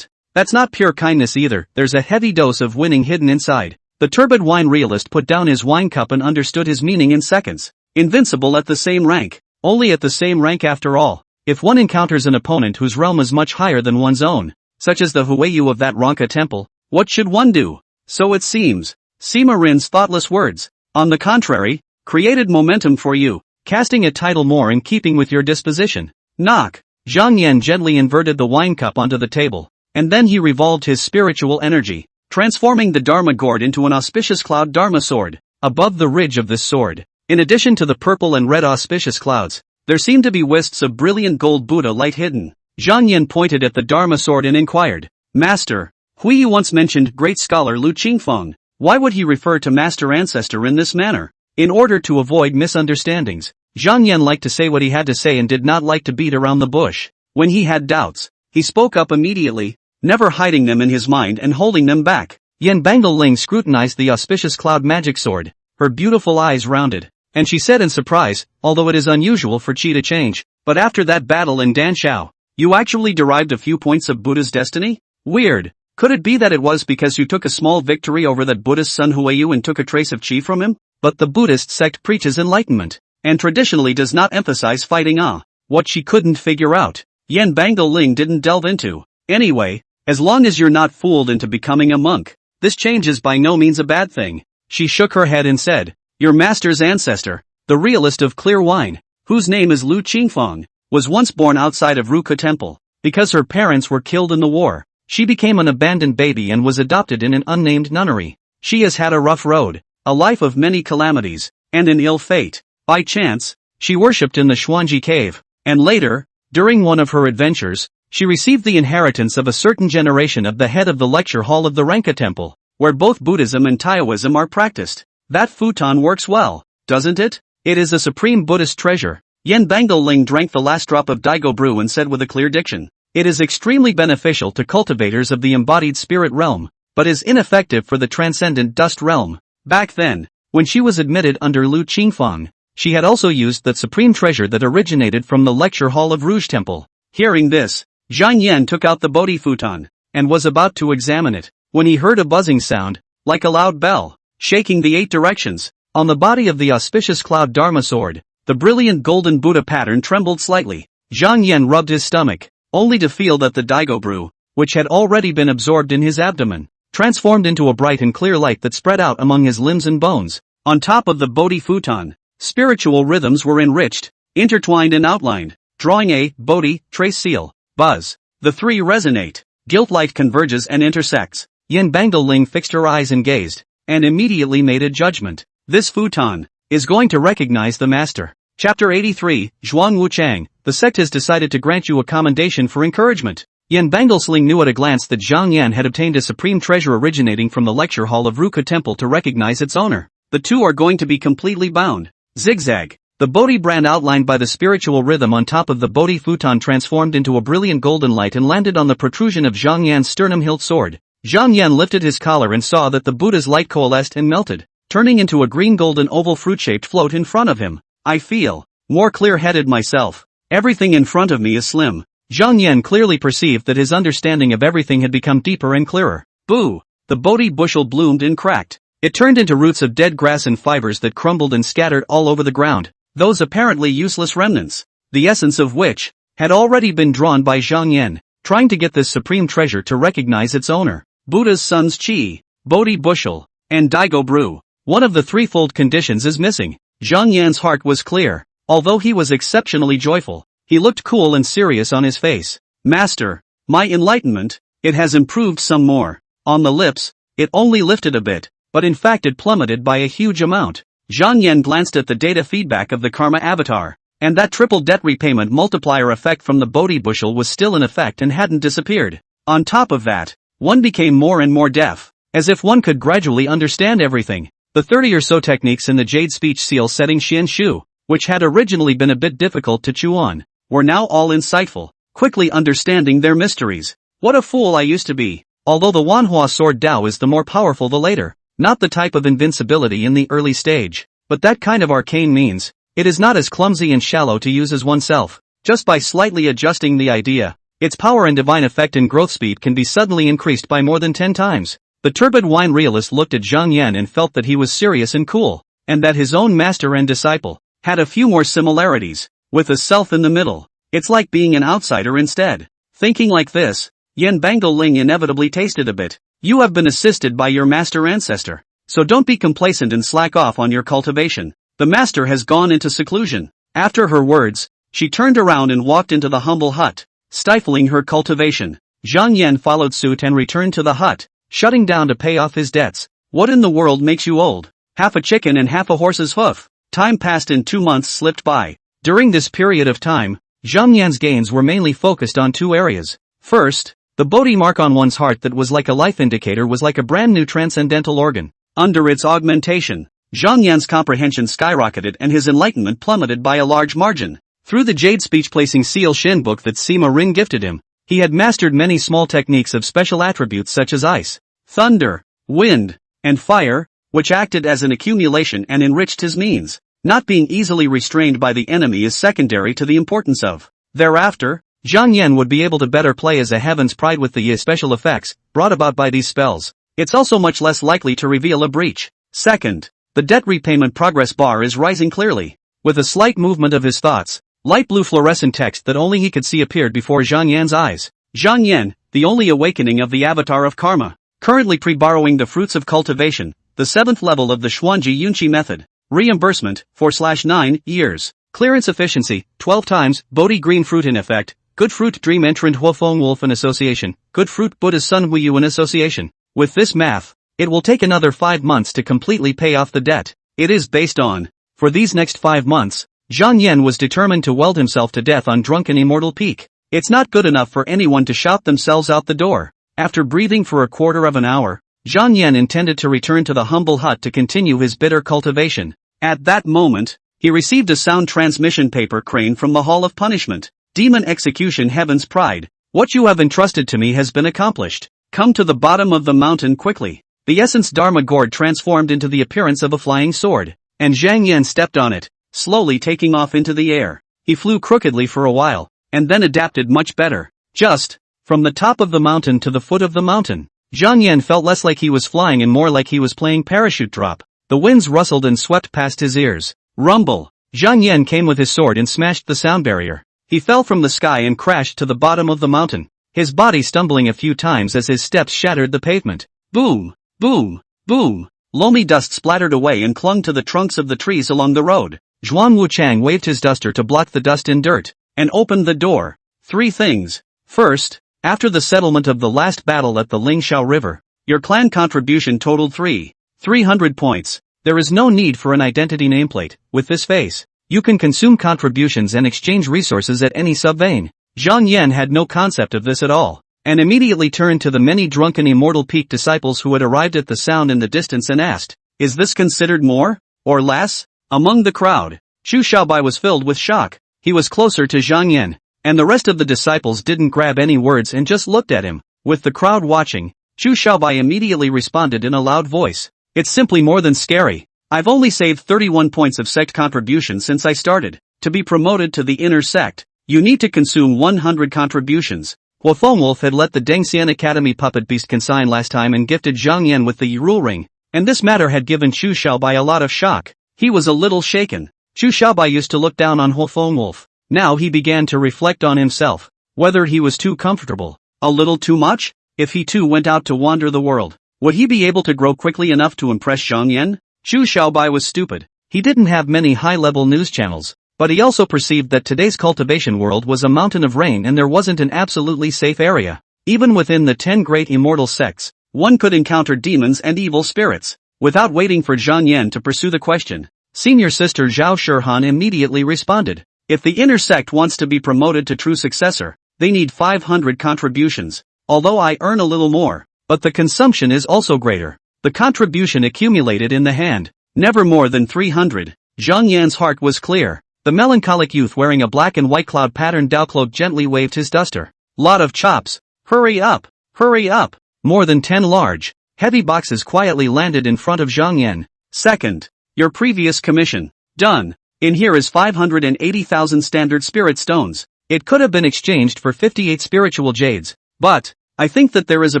That's not pure kindness either. There's a heavy dose of winning hidden inside." The turbid wine realist put down his wine cup and understood his meaning in seconds. Invincible at the same rank. Only at the same rank after all. If one encounters an opponent whose realm is much higher than one's own, such as the Huayu of that Ronka temple, what should one do? So it seems. Sima Rin's thoughtless words, on the contrary, created momentum for you, casting a title more in keeping with your disposition. Knock. Zhang Yan gently inverted the wine cup onto the table, and then he revolved his spiritual energy, transforming the Dharma gourd into an auspicious cloud Dharma sword. Above the ridge of this sword, in addition to the purple and red auspicious clouds, there seemed to be wisps of brilliant gold Buddha light hidden. Zhang Yan pointed at the Dharma sword and inquired, "Master, Hui once mentioned great scholar Lu Qingfeng. Why would he refer to Master Ancestor in this manner?" In order to avoid misunderstandings, Zhang Yan liked to say what he had to say and did not like to beat around the bush. When he had doubts, he spoke up immediately, never hiding them in his mind and holding them back. Yan Bangling scrutinized the auspicious cloud magic sword, her beautiful eyes rounded, and she said in surprise, although it is unusual for Qi to change, but after that battle in Danshao, you actually derived a few points of Buddha's destiny? Weird. Could it be that it was because you took a small victory over that Buddhist Sun Huayu and took a trace of Qi from him? But the Buddhist sect preaches enlightenment, and traditionally does not emphasize fighting. What she couldn't figure out, Yan Bangling didn't delve into. Anyway, as long as you're not fooled into becoming a monk, this change is by no means a bad thing. She shook her head and said, your master's ancestor, the realist of clear wine, whose name is Lu Qingfeng, was once born outside of Ruke Temple. Because her parents were killed in the war, she became an abandoned baby and was adopted in an unnamed nunnery. She has had a rough road, a life of many calamities, and an ill fate. By chance, she worshipped in the Xuanji cave, and later, during one of her adventures, she received the inheritance of a certain generation of the head of the lecture hall of the Ranka Temple, where both Buddhism and Taoism are practiced. That futon works well, doesn't it? It is a supreme Buddhist treasure. Yan Bangling drank the last drop of Daigo brew and said with a clear diction, it is extremely beneficial to cultivators of the embodied spirit realm, but is ineffective for the transcendent dust realm. Back then, when she was admitted under Lu Qingfeng, she had also used that supreme treasure that originated from the lecture hall of Rouge Temple. Hearing this, Zhang Yan took out the Bodhi futon, and was about to examine it, when he heard a buzzing sound, like a loud bell, shaking the 8 directions. On the body of the auspicious cloud Dharma sword, the brilliant golden Buddha pattern trembled slightly. Zhang Yan rubbed his stomach, only to feel that the Daigo brew, which had already been absorbed in his abdomen, transformed into a bright and clear light that spread out among his limbs and bones. On top of the Bodhi futon, spiritual rhythms were enriched, intertwined and outlined, drawing a Bodhi trace seal. Buzz. The 3 resonate. Guilt light converges and intersects. Yan Bangling fixed her eyes and gazed, and immediately made a judgment. This futon is going to recognize the master. Chapter 83, Zhuang Wuchang, the sect has decided to grant you a commendation for encouragement. Yan Bangling knew at a glance that Zhang Yan had obtained a supreme treasure originating from the lecture hall of Ruka Temple to recognize its owner. The two are going to be completely bound. Zigzag. The Bodhi brand outlined by the spiritual rhythm on top of the Bodhi futon transformed into a brilliant golden light and landed on the protrusion of Zhang Yan's sternum-hilt sword. Zhang Yan lifted his collar and saw that the Buddha's light coalesced and melted, turning into a green-golden oval fruit-shaped float in front of him. I feel more clear-headed myself. Everything in front of me is slim. Zhang Yan clearly perceived that his understanding of everything had become deeper and clearer. Boo! The Bodhi bushel bloomed and cracked. It turned into roots of dead grass and fibers that crumbled and scattered all over the ground. Those apparently useless remnants, the essence of which had already been drawn by Zhang Yan, trying to get this supreme treasure to recognize its owner. Buddha's son's Qi, Bodhi bushel, and Daigo brew. One of the threefold conditions is missing. Zhang Yan's heart was clear. Although he was exceptionally joyful, he looked cool and serious on his face. Master, my enlightenment, it has improved some more. On the lips, it only lifted a bit, but in fact it plummeted by a huge amount. Zhang Yan glanced at the data feedback of the karma avatar, and that triple debt repayment multiplier effect from the Bodhi bushel was still in effect and hadn't disappeared. On top of that, one became more and more deaf, as if one could gradually understand everything. The 30 or so techniques in the Jade speech seal setting Xian Shu, which had originally been a bit difficult to chew on, were now all insightful, quickly understanding their mysteries. What a fool I used to be. Although the Manhwa sword Dao is the more powerful the later, not the type of invincibility in the early stage, but that kind of arcane means, it is not as clumsy and shallow to use as oneself. Just by slightly adjusting the idea, its power and divine effect and growth speed can be suddenly increased by more than 10 times. The turbid wine realist looked at Zhang Yan and felt that he was serious and cool, and that his own master and disciple had a few more similarities, with a self in the middle. It's like being an outsider instead. Thinking like this, Yan Bangling inevitably tasted a bit. You have been assisted by your master ancestor, so don't be complacent and slack off on your cultivation. The master has gone into seclusion. After her words, she turned around and walked into the humble hut, stifling her cultivation. Zhang Yan followed suit and returned to the hut, shutting down to pay off his debts. What in the world makes you old? Half a chicken and half a horse's hoof. Time passed and 2 months slipped by. During this period of time, Zhang Yan's gains were mainly focused on 2 areas. First, the Bodhi mark on one's heart that was like a life indicator was like a brand new transcendental organ. Under its augmentation, Zhang Yan's comprehension skyrocketed and his enlightenment plummeted by a large margin. Through the jade speech-placing seal Shin book that Sima Ring gifted him, he had mastered many small techniques of special attributes such as ice, thunder, wind, and fire, which acted as an accumulation and enriched his means. Not being easily restrained by the enemy is secondary to the importance of. Thereafter, Zhang Yan would be able to better play as a heaven's pride with the special effects brought about by these spells. It's also much less likely to reveal a breach. Second, the debt repayment progress bar is rising clearly. With a slight movement of his thoughts, light blue fluorescent text that only he could see appeared before Zhang Yan's eyes. Zhang Yan, the only awakening of the avatar of karma, currently pre-borrowing the fruits of cultivation, the 7th level of the Xuanji Yunqi method. Reimbursement, 4/9 years. Clearance efficiency, 12 times. Bodhi green fruit in effect. Good fruit dream entrant Huofeng Wolf in association. Good fruit Buddha's son Huiyu in association. With this math, it will take another 5 months to completely pay off the debt. It is based on. For these next 5 months, Zhang Yan was determined to weld himself to death on drunken immortal peak. It's not good enough for anyone to shout themselves out the door. After breathing for a quarter of an hour, Zhang Yan intended to return to the humble hut to continue his bitter cultivation. At that moment, he received a sound transmission paper crane from the Hall of Punishment. Demon execution heaven's pride. What you have entrusted to me has been accomplished. Come to the bottom of the mountain quickly. The essence Dharma gourd transformed into the appearance of a flying sword, and Zhang Yan stepped on it, slowly taking off into the air. He flew crookedly for a while, and then adapted much better. Just, from the top of the mountain to the foot of the mountain, Zhang Yan felt less like he was flying and more like he was playing parachute drop. The winds rustled and swept past his ears. Rumble. Zhang Yan came with his sword and smashed the sound barrier. He fell from the sky and crashed to the bottom of the mountain, his body stumbling a few times as his steps shattered the pavement. Boom, boom, boom. Loamy dust splattered away and clung to the trunks of the trees along the road. Zhuan Wuchang waved his duster to block the dust and dirt, and opened the door. 3 things. First, after the settlement of the last battle at the Lingxiao River, your clan contribution totaled 300 points. There is no need for an identity nameplate. With this face, you can consume contributions and exchange resources at any subvein. Zhang Yan had no concept of this at all, and immediately turned to the many drunken immortal peak disciples who had arrived at the sound in the distance and asked, "Is this considered more, or less?" Among the crowd, Chu Xiaobai was filled with shock. He was closer to Zhang Yan, and the rest of the disciples didn't grab any words and just looked at him. With the crowd watching, Chu Xiaobai immediately responded in a loud voice. "It's simply more than scary. I've only saved 31 points of sect contribution since I started. To be promoted to the inner sect, you need to consume 100 contributions." Huofeng Wolf had let the Dengxian Academy puppet beast consign last time and gifted Zhang Yan with the Yirul ring, and this matter had given Chu Xiaobai a lot of shock. He was a little shaken. Chu Xiaobai used to look down on Huofeng Wolf. Now he began to reflect on himself, whether he was too comfortable, a little too much. If he too went out to wander the world, would he be able to grow quickly enough to impress Zhang Yan? Chu Xiaobai was stupid. He didn't have many high-level news channels, but he also perceived that today's cultivation world was a mountain of rain and there wasn't an absolutely safe area. Even within the 10 great immortal sects, one could encounter demons and evil spirits. Without waiting for Zhang Yan to pursue the question, senior sister Zhao Shihan immediately responded. If the inner sect wants to be promoted to true successor, they need 500 contributions. Although I earn a little more, but the consumption is also greater. The contribution accumulated in the hand, never more than 300. Zhang Yan's heart was clear. The melancholic youth wearing a black and white cloud patterned Dao cloak gently waved his duster. Lot of chops. Hurry up, hurry up. More than 10 large, heavy boxes quietly landed in front of Zhang Yan. Second, your previous commission. Done. In here is 580,000 standard spirit stones. It could have been exchanged for 58 spiritual jades, but I think that there is a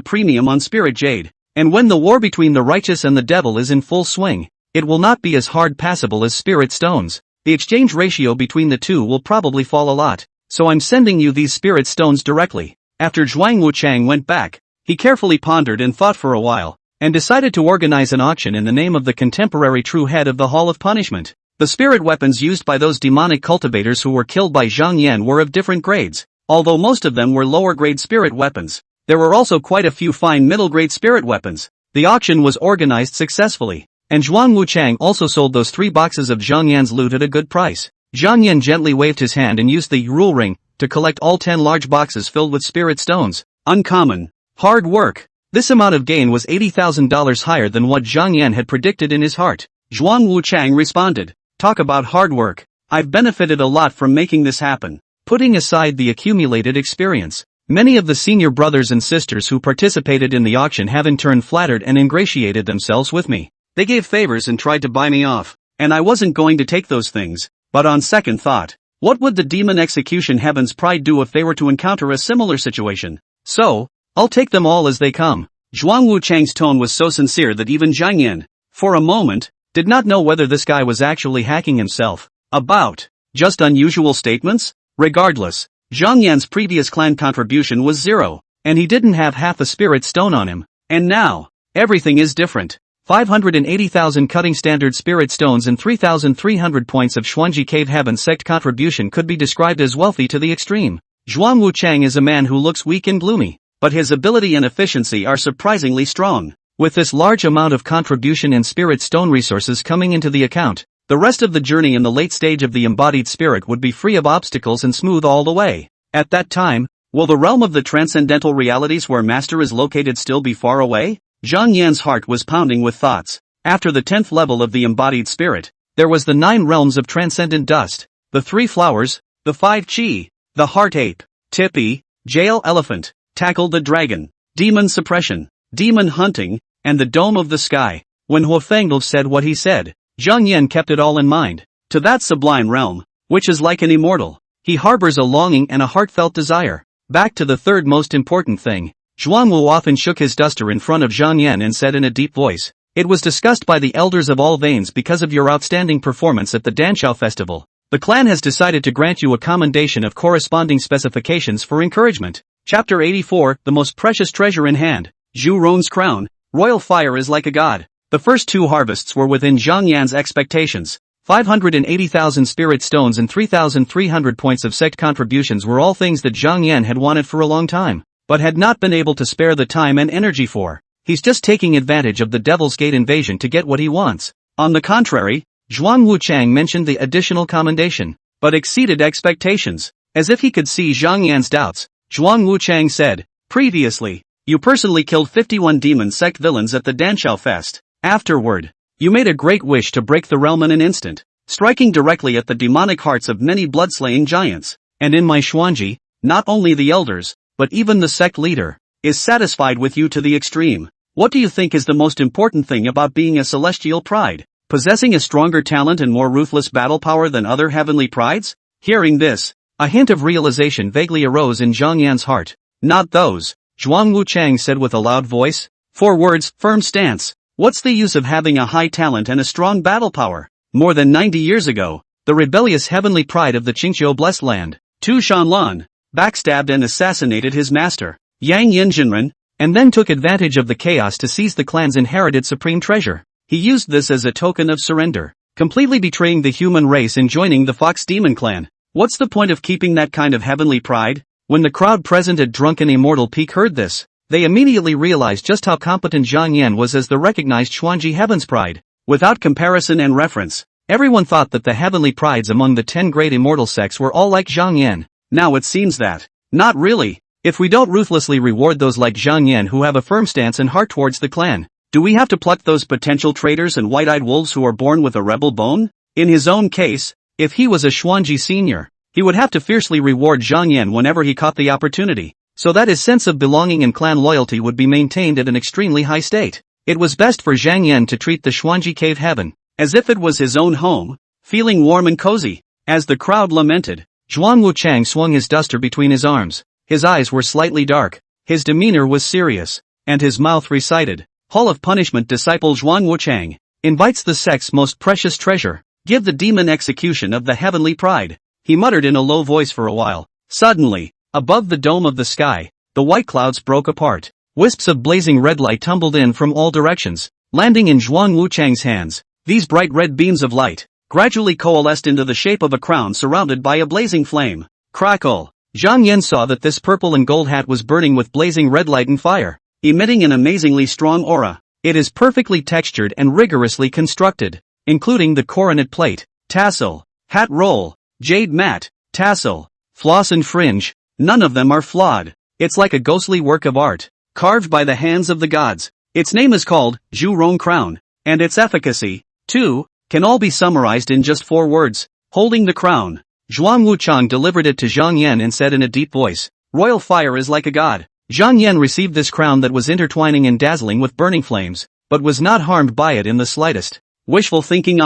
premium on spirit jade. And when the war between the righteous and the devil is in full swing, it will not be as hard passable as spirit stones. The exchange ratio between the two will probably fall a lot, so I'm sending you these spirit stones directly. After Zhuang Wuchang went back, he carefully pondered and thought for a while, and decided to organize an auction in the name of the contemporary true head of the Hall of Punishment. The spirit weapons used by those demonic cultivators who were killed by Zhang Yan were of different grades, although most of them were lower-grade spirit weapons. There were also quite a few fine middle-grade spirit weapons. The auction was organized successfully, and Zhuang Wuchang also sold those 3 boxes of Zhang Yan's loot at a good price. Zhang Yan gently waved his hand and used the Yirul ring to collect all 10 large boxes filled with spirit stones. Uncommon. Hard work. This amount of gain was $80,000 higher than what Zhang Yan had predicted in his heart. Zhuang Wuchang responded. Talk about hard work. I've benefited a lot from making this happen. Putting aside the accumulated experience, many of the senior brothers and sisters who participated in the auction have in turn flattered and ingratiated themselves with me. They gave favors and tried to buy me off, and I wasn't going to take those things, but on second thought, what would the demon execution heaven's pride do if they were to encounter a similar situation? So, I'll take them all as they come. Zhuang Wuchang's tone was so sincere that even Zhang Yan, for a moment, did not know whether this guy was actually hacking himself. About just unusual statements? Regardless, Zhang Yan's previous clan contribution was 0, and he didn't have half a spirit stone on him. And now, everything is different. 580,000 cutting standard spirit stones and 3,300 points of Xuanji Cave Heaven sect contribution could be described as wealthy to the extreme. Zhuang Wuchang is a man who looks weak and gloomy, but his ability and efficiency are surprisingly strong. With this large amount of contribution and spirit stone resources coming into the account, the rest of the journey in the late stage of the embodied spirit would be free of obstacles and smooth all the way. At that time, will the realm of the transcendental realities where Master is located still be far away? Zhang Yan's heart was pounding with thoughts. After the 10th level of the embodied spirit, there was the 9 realms of transcendent dust, the 3 flowers, the 5 chi, the heart ape, tippy, jail elephant, tackle the dragon, demon suppression, demon hunting, and the dome of the sky. When Huofengdou said what he said, Zhang Yan kept it all in mind. To that sublime realm, which is like an immortal, he harbors a longing and a heartfelt desire. Back to the third most important thing. Zhuang Wu often shook his duster in front of Zhang Yan and said in a deep voice, "It was discussed by the elders of all veins because of your outstanding performance at the Danshao festival. The clan has decided to grant you a commendation of corresponding specifications for encouragement." Chapter 84, The Most Precious Treasure in Hand. Zhu Ron's Crown. Royal fire is like a god. The first 2 harvests were within Zhang Yan's expectations. 580,000 spirit stones and 3,300 points of sect contributions were all things that Zhang Yan had wanted for a long time, but had not been able to spare the time and energy for. He's just taking advantage of the Devil's Gate invasion to get what he wants. On the contrary, Zhuang Wuchang mentioned the additional commendation, but exceeded expectations. As if he could see Zhang Yan's doubts, Zhuang Wuchang said, "Previously, you personally killed 51 demon sect villains at the Danshao Fest. Afterward, you made a great wish to break the realm in an instant, striking directly at the demonic hearts of many blood-slaying giants. And in my Xuanji, not only the elders, but even the sect leader, is satisfied with you to the extreme. What do you think is the most important thing about being a celestial pride? Possessing a stronger talent and more ruthless battle power than other heavenly prides?" Hearing this, a hint of realization vaguely arose in Zhang Yan's heart. "Not those," Zhuang Wuchang said with a loud voice. 4 words, firm stance. What's the use of having a high talent and a strong battle power? More than 90 years ago, the rebellious heavenly pride of the Qingqiu Blessed Land, Tu Shanlan, backstabbed and assassinated his master, Yang Yinjinren, and then took advantage of the chaos to seize the clan's inherited supreme treasure. He used this as a token of surrender, completely betraying the human race and joining the Fox Demon clan. What's the point of keeping that kind of heavenly pride? When the crowd present at Drunken Immortal Peak heard this, they immediately realized just how competent Zhang Yan was as the recognized Xuanji Heaven's Pride. Without comparison and reference, everyone thought that the heavenly prides among the 10 great immortal sects were all like Zhang Yan. Now it seems that, not really. If we don't ruthlessly reward those like Zhang Yan who have a firm stance and heart towards the clan, do we have to pluck those potential traitors and white-eyed wolves who are born with a rebel bone? In his own case, if he was a Xuanji senior, he would have to fiercely reward Zhang Yan whenever he caught the opportunity, so that his sense of belonging and clan loyalty would be maintained at an extremely high state. It was best for Zhang Yan to treat the Xuanji Cave Heaven as if it was his own home, feeling warm and cozy. As the crowd lamented, Zhuang Wuchang swung his duster between his arms. His eyes were slightly dark, his demeanor was serious, and his mouth recited, "Hall of Punishment Disciple Zhuang Wuchang invites the sect's most precious treasure. Give the demon execution of the heavenly pride." He muttered in a low voice for a while. Suddenly, above the dome of the sky, the white clouds broke apart. Wisps of blazing red light tumbled in from all directions, landing in Zhuang Wuchang's hands. These bright red beams of light gradually coalesced into the shape of a crown surrounded by a blazing flame. Crackle! Zhang Yan saw that this purple and gold hat was burning with blazing red light and fire, emitting an amazingly strong aura. It is perfectly textured and rigorously constructed, including the coronet plate, tassel, hat roll, jade mat, tassel, floss and fringe. None of them are flawed. It's like a ghostly work of art, carved by the hands of the gods. Its name is called Zhu Rong Crown, and its efficacy, 2, can all be summarized in just 4 words: holding the crown. Zhuang Wuchang delivered it to Zhang Yan and said in a deep voice, "Royal fire is like a god." Zhang Yan received this crown that was intertwining and dazzling with burning flames, but was not harmed by it in the slightest. Wishful thinking.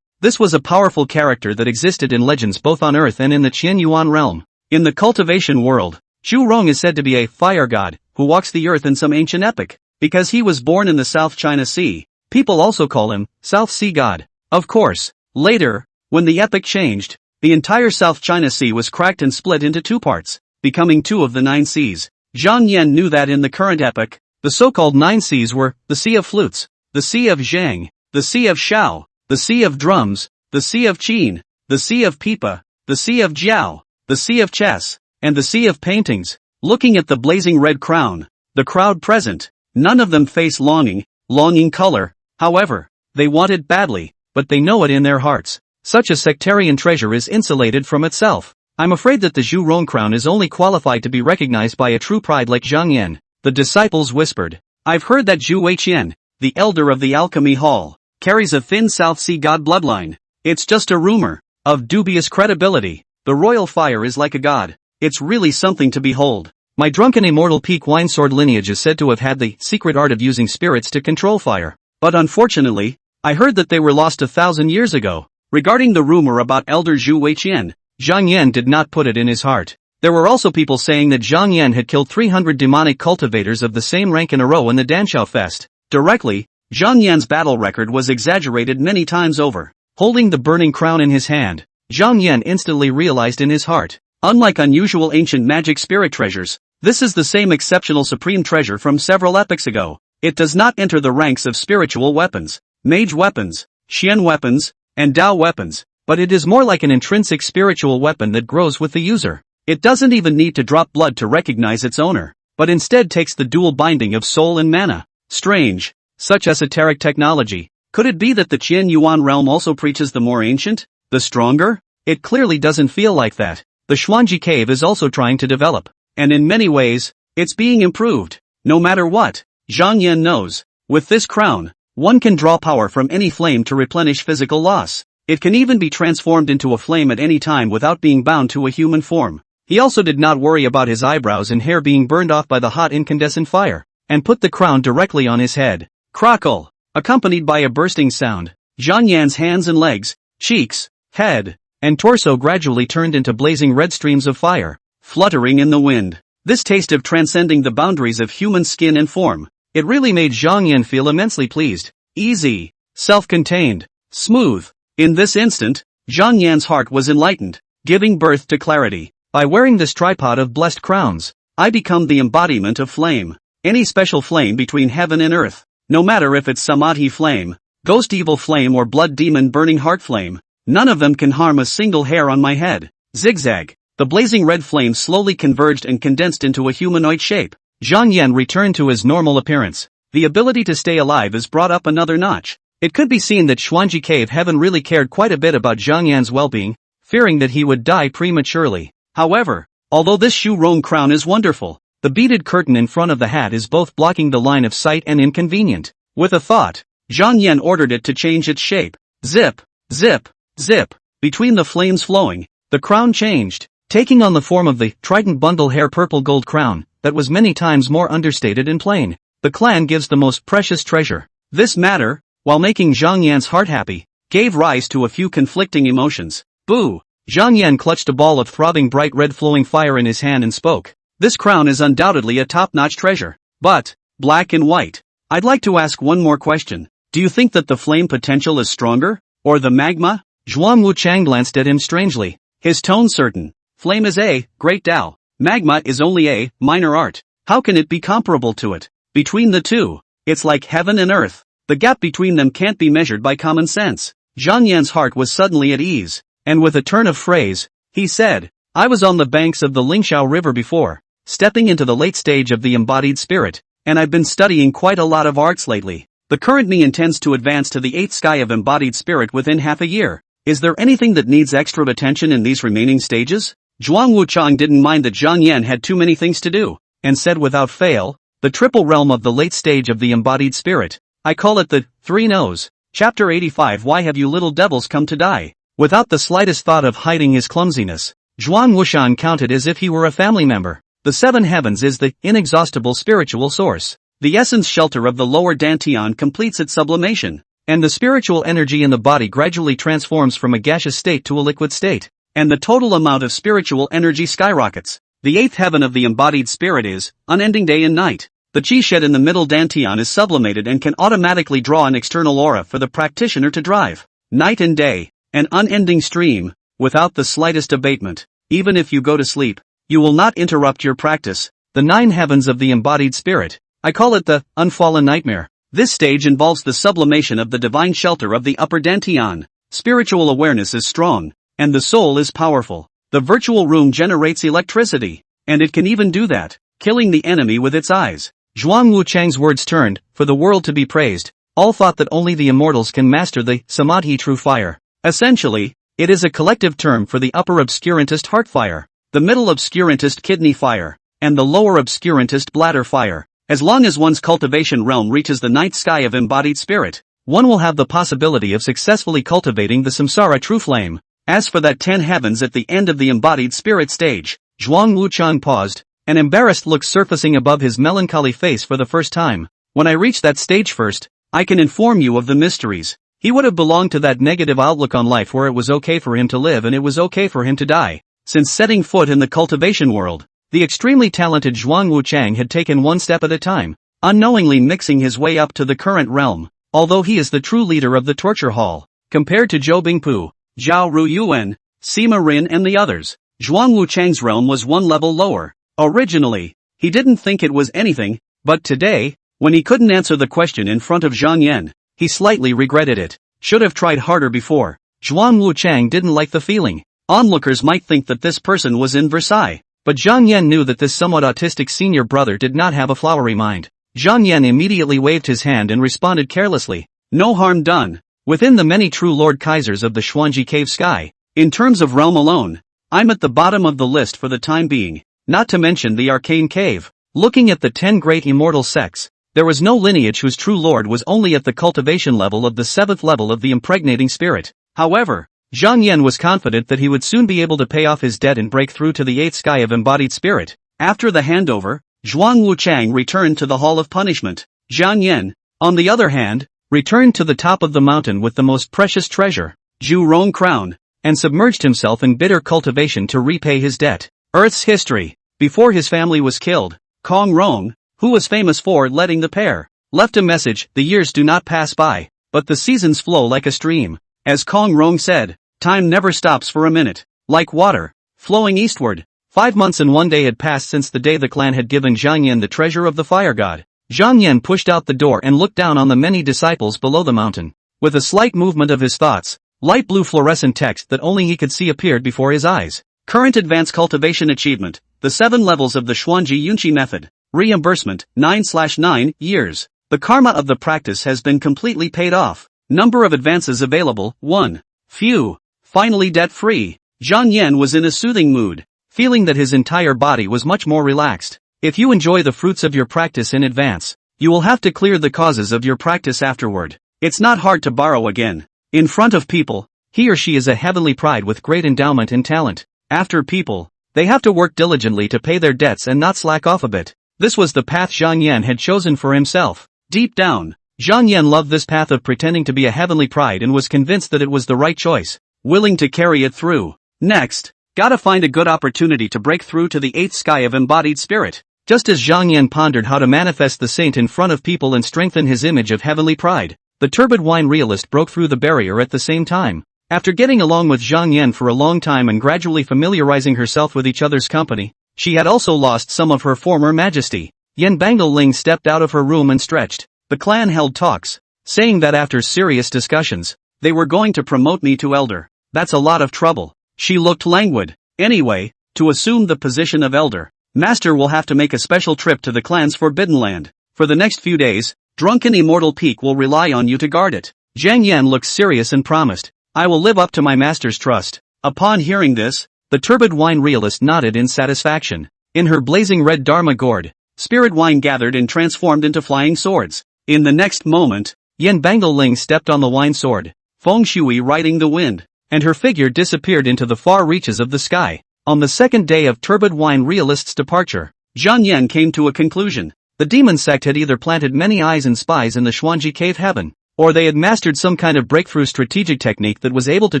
This was a powerful character that existed in legends both on Earth and in the Qian Yuan realm. In the cultivation world, Zhu Rong is said to be a fire god who walks the earth in some ancient epic. Because he was born in the South China Sea, people also call him South Sea God. Of course, later, when the epic changed, the entire South China Sea was cracked and split into 2 parts, becoming 2 of the 9 seas. Zhang Yan knew that in the current epic, the so-called 9 seas were the Sea of Flutes, the Sea of Zhang, the Sea of Shao, the Sea of Drums, the Sea of Qin, the Sea of Pipa, the Sea of Jiao, the Sea of Chess, and the Sea of Paintings. Looking at the blazing red crown, the crowd present, none of them face longing color. However, they want it badly, but they know it in their hearts. Such a sectarian treasure is insulated from itself. I'm afraid that the Zhu Rong crown is only qualified to be recognized by a true pride like Zhang Yan. The disciples whispered, "I've heard that Zhu Weiqian, the elder of the alchemy hall, carries a thin South Sea god bloodline. It's just a rumor, of dubious credibility. The royal fire is like a god. It's really something to behold." My drunken immortal peak winesword lineage is said to have had the secret art of using spirits to control fire. But unfortunately, I heard that they were lost 1,000 years ago. Regarding the rumor about Elder Zhu Weiqian, Zhang Yan did not put it in his heart. There were also people saying that Zhang Yan had killed 300 demonic cultivators of the same rank in a row in the Danshao Fest. Directly, Zhang Yan's battle record was exaggerated many times over. Holding the burning crown in his hand, Zhang Yan instantly realized in his heart, unlike unusual ancient magic spirit treasures, this is the same exceptional supreme treasure from several epochs ago. It does not enter the ranks of spiritual weapons, mage weapons, Xian weapons, and Dao weapons, but it is more like an intrinsic spiritual weapon that grows with the user. It doesn't even need to drop blood to recognize its owner, but instead takes the dual binding of soul and mana. Strange, such esoteric technology. Could it be that the Qian Yuan realm also preaches the more ancient, the stronger? It clearly doesn't feel like that. The Xuanji cave is also trying to develop, and in many ways, it's being improved. No matter what, Zhang Yan knows, with this crown, one can draw power from any flame to replenish physical loss. It can even be transformed into a flame at any time without being bound to a human form. He also did not worry about his eyebrows and hair being burned off by the hot incandescent fire, and put the crown directly on his head. Crackle! Accompanied by a bursting sound, Zhang Yan's hands and legs, cheeks, head, and torso gradually turned into blazing red streams of fire, fluttering in the wind. This taste of transcending the boundaries of human skin and form, it really made Zhang Yan feel immensely pleased, easy, self-contained, smooth. In this instant, Zhang Yan's heart was enlightened, giving birth to clarity. By wearing this tripod of blessed crowns, I become the embodiment of flame. Any special flame between heaven and earth, no matter if it's Samadhi flame, ghost evil flame or blood demon burning heart flame, none of them can harm a single hair on my head. Zigzag. The blazing red flame slowly converged and condensed into a humanoid shape. Zhang Yan returned to his normal appearance. The ability to stay alive is brought up another notch. It could be seen that Xuanji Cave Heaven really cared quite a bit about Zhang Yan's well-being, fearing that he would die prematurely. However, although this Zhu Rong crown is wonderful, the beaded curtain in front of the hat is both blocking the line of sight and inconvenient. With a thought, Zhang Yan ordered it to change its shape. Zip, zip, zip. Between the flames flowing, the crown changed, taking on the form of the trident bundle hair purple gold crown, that was many times more understated and plain. The clan gives the most precious treasure. This matter, while making Zhang Yan's heart happy, gave rise to a few conflicting emotions. Boo! Zhang Yan clutched a ball of throbbing bright red flowing fire in his hand and spoke. This crown is undoubtedly a top-notch treasure. But, black and white. I'd like to ask one more question. Do you think that the flame potential is stronger? Or the magma? Zhuang Wuchang glanced at him strangely. His tone certain. Flame is a great Tao. Magma is only a minor art. How can it be comparable to it? Between the two, it's like heaven and earth. The gap between them can't be measured by common sense. Zhang Yan's heart was suddenly at ease, and with a turn of phrase, he said, I was on the banks of the Lingxiao River before, stepping into the late stage of the embodied spirit, and I've been studying quite a lot of arts lately. The current me intends to advance to the 8th sky of embodied spirit within half a year. Is there anything that needs extra attention in these remaining stages? Zhuang Wuchang didn't mind that Zhang Yan had too many things to do, and said without fail, the triple realm of the late stage of the embodied spirit. I call it the 3 No's. Chapter 85 Why have you little devils come to die? Without the slightest thought of hiding his clumsiness, Zhuang Wushan counted as if he were a family member. The seven heavens is the inexhaustible spiritual source. The essence shelter of the lower dantian completes its sublimation, and the spiritual energy in the body gradually transforms from a gaseous state to a liquid state, and the total amount of spiritual energy skyrockets. The eighth heaven of the embodied spirit is unending day and night. The chi shed in the middle dantian is sublimated and can automatically draw an external aura for the practitioner to drive. Night and day, an unending stream, without the slightest abatement. Even if you go to sleep, you will not interrupt your practice. The nine heavens of the embodied spirit. I call it the unfallen nightmare. This stage involves the sublimation of the divine shelter of the upper dantian. Spiritual awareness is strong, and the soul is powerful. The virtual room generates electricity, and it can even do that, killing the enemy with its eyes. Zhuang Wuchang's words turned, for the world to be praised. All thought that only the immortals can master the samadhi true fire. Essentially, it is a collective term for the upper obscurantist heart fire, the middle obscurantist kidney fire, and the lower obscurantist bladder fire. As long as one's cultivation realm reaches the night sky of embodied spirit, one will have the possibility of successfully cultivating the samsara true flame. As for that 10 heavens at the end of the embodied spirit stage, Zhuang Wuchang paused, an embarrassed look surfacing above his melancholy face for the first time. When I reach that stage first, I can inform you of the mysteries. He would have belonged to that negative outlook on life where it was okay for him to live and it was okay for him to die. Since setting foot in the cultivation world, the extremely talented Zhuang Wuchang had taken one step at a time, unknowingly mixing his way up to the current realm. Although he is the true leader of the torture hall, compared to Zhou Bingpu, Zhao Ruyuan, Sima Rin and the others, Zhuang Wuchang's realm was one level lower. Originally, he didn't think it was anything, but today, when he couldn't answer the question in front of Zhang Yan, he slightly regretted it. Should have tried harder before. Zhuang Wuchang didn't like the feeling. Onlookers might think that this person was in Versailles. But Zhang Yan knew that this somewhat autistic senior brother did not have a flowery mind. Zhang Yan immediately waved his hand and responded carelessly. No harm done. Within the many true Lord Kaisers of the Xuanji cave sky, in terms of realm alone, I'm at the bottom of the list for the time being, not to mention the arcane cave. Looking at the 10 great immortal sects, there was no lineage whose true lord was only at the cultivation level of the 7th level of the impregnating spirit. However, Zhang Yan was confident that he would soon be able to pay off his debt and break through to the 8th sky of embodied spirit. After the handover, Zhuang Wuchang returned to the Hall of Punishment. Zhang Yan, on the other hand, returned to the top of the mountain with the most precious treasure, Zhu Rong crown, and submerged himself in bitter cultivation to repay his debt. Earth's history. Before his family was killed, Kong Rong, who was famous for letting the pair, left a message. The years do not pass by, but the seasons flow like a stream. As Kong Rong said, time never stops for a minute. Like water, flowing eastward. 5 months and 1 day had passed since the day the clan had given Zhang Yan the treasure of the fire god. Zhang Yan pushed out the door and looked down on the many disciples below the mountain. With a slight movement of his thoughts, light blue fluorescent text that only he could see appeared before his eyes. Current advanced cultivation achievement, the 7 levels of the Xuanji Yunqi method. Reimbursement, 9/9 years. The karma of the practice has been completely paid off. Number of advances available, 1. Few. Finally debt-free. Zhang Yan was in a soothing mood, feeling that his entire body was much more relaxed. If you enjoy the fruits of your practice in advance, you will have to clear the causes of your practice afterward. It's not hard to borrow again. In front of people, he or she is a heavenly pride with great endowment and talent. After people, they have to work diligently to pay their debts and not slack off a bit. This was the path Zhang Yan had chosen for himself. Deep down, Zhang Yan loved this path of pretending to be a heavenly pride and was convinced that it was the right choice, willing to carry it through. Next, gotta find a good opportunity to break through to the 8th sky of embodied spirit. Just as Zhang Yan pondered how to manifest the saint in front of people and strengthen his image of heavenly pride, the turbid wine realist broke through the barrier at the same time. After getting along with Zhang Yan for a long time and gradually familiarizing herself with each other's company, she had also lost some of her former majesty. Yan Bangling stepped out of her room and stretched. The clan held talks, saying that after serious discussions, they were going to promote me to elder. That's a lot of trouble. She looked languid. Anyway, to assume the position of elder, master will have to make a special trip to the clan's forbidden land. For the next few days, drunken immortal Peak will rely on you to guard it. Zhang Yan looked serious and promised, I will live up to my master's trust. Upon hearing this, the turbid wine realist nodded in satisfaction. In her blazing red dharma gourd, spirit wine gathered and transformed into flying swords. In the next moment, Yan Bangling stepped on the wine sword, Feng Shui riding the wind, and her figure disappeared into the far reaches of the sky. On the second day of Turbid Wine Realist's departure, Zhang Yan came to a conclusion. The demon sect had either planted many eyes and spies in the Xuanji cave heaven, or they had mastered some kind of breakthrough strategic technique that was able to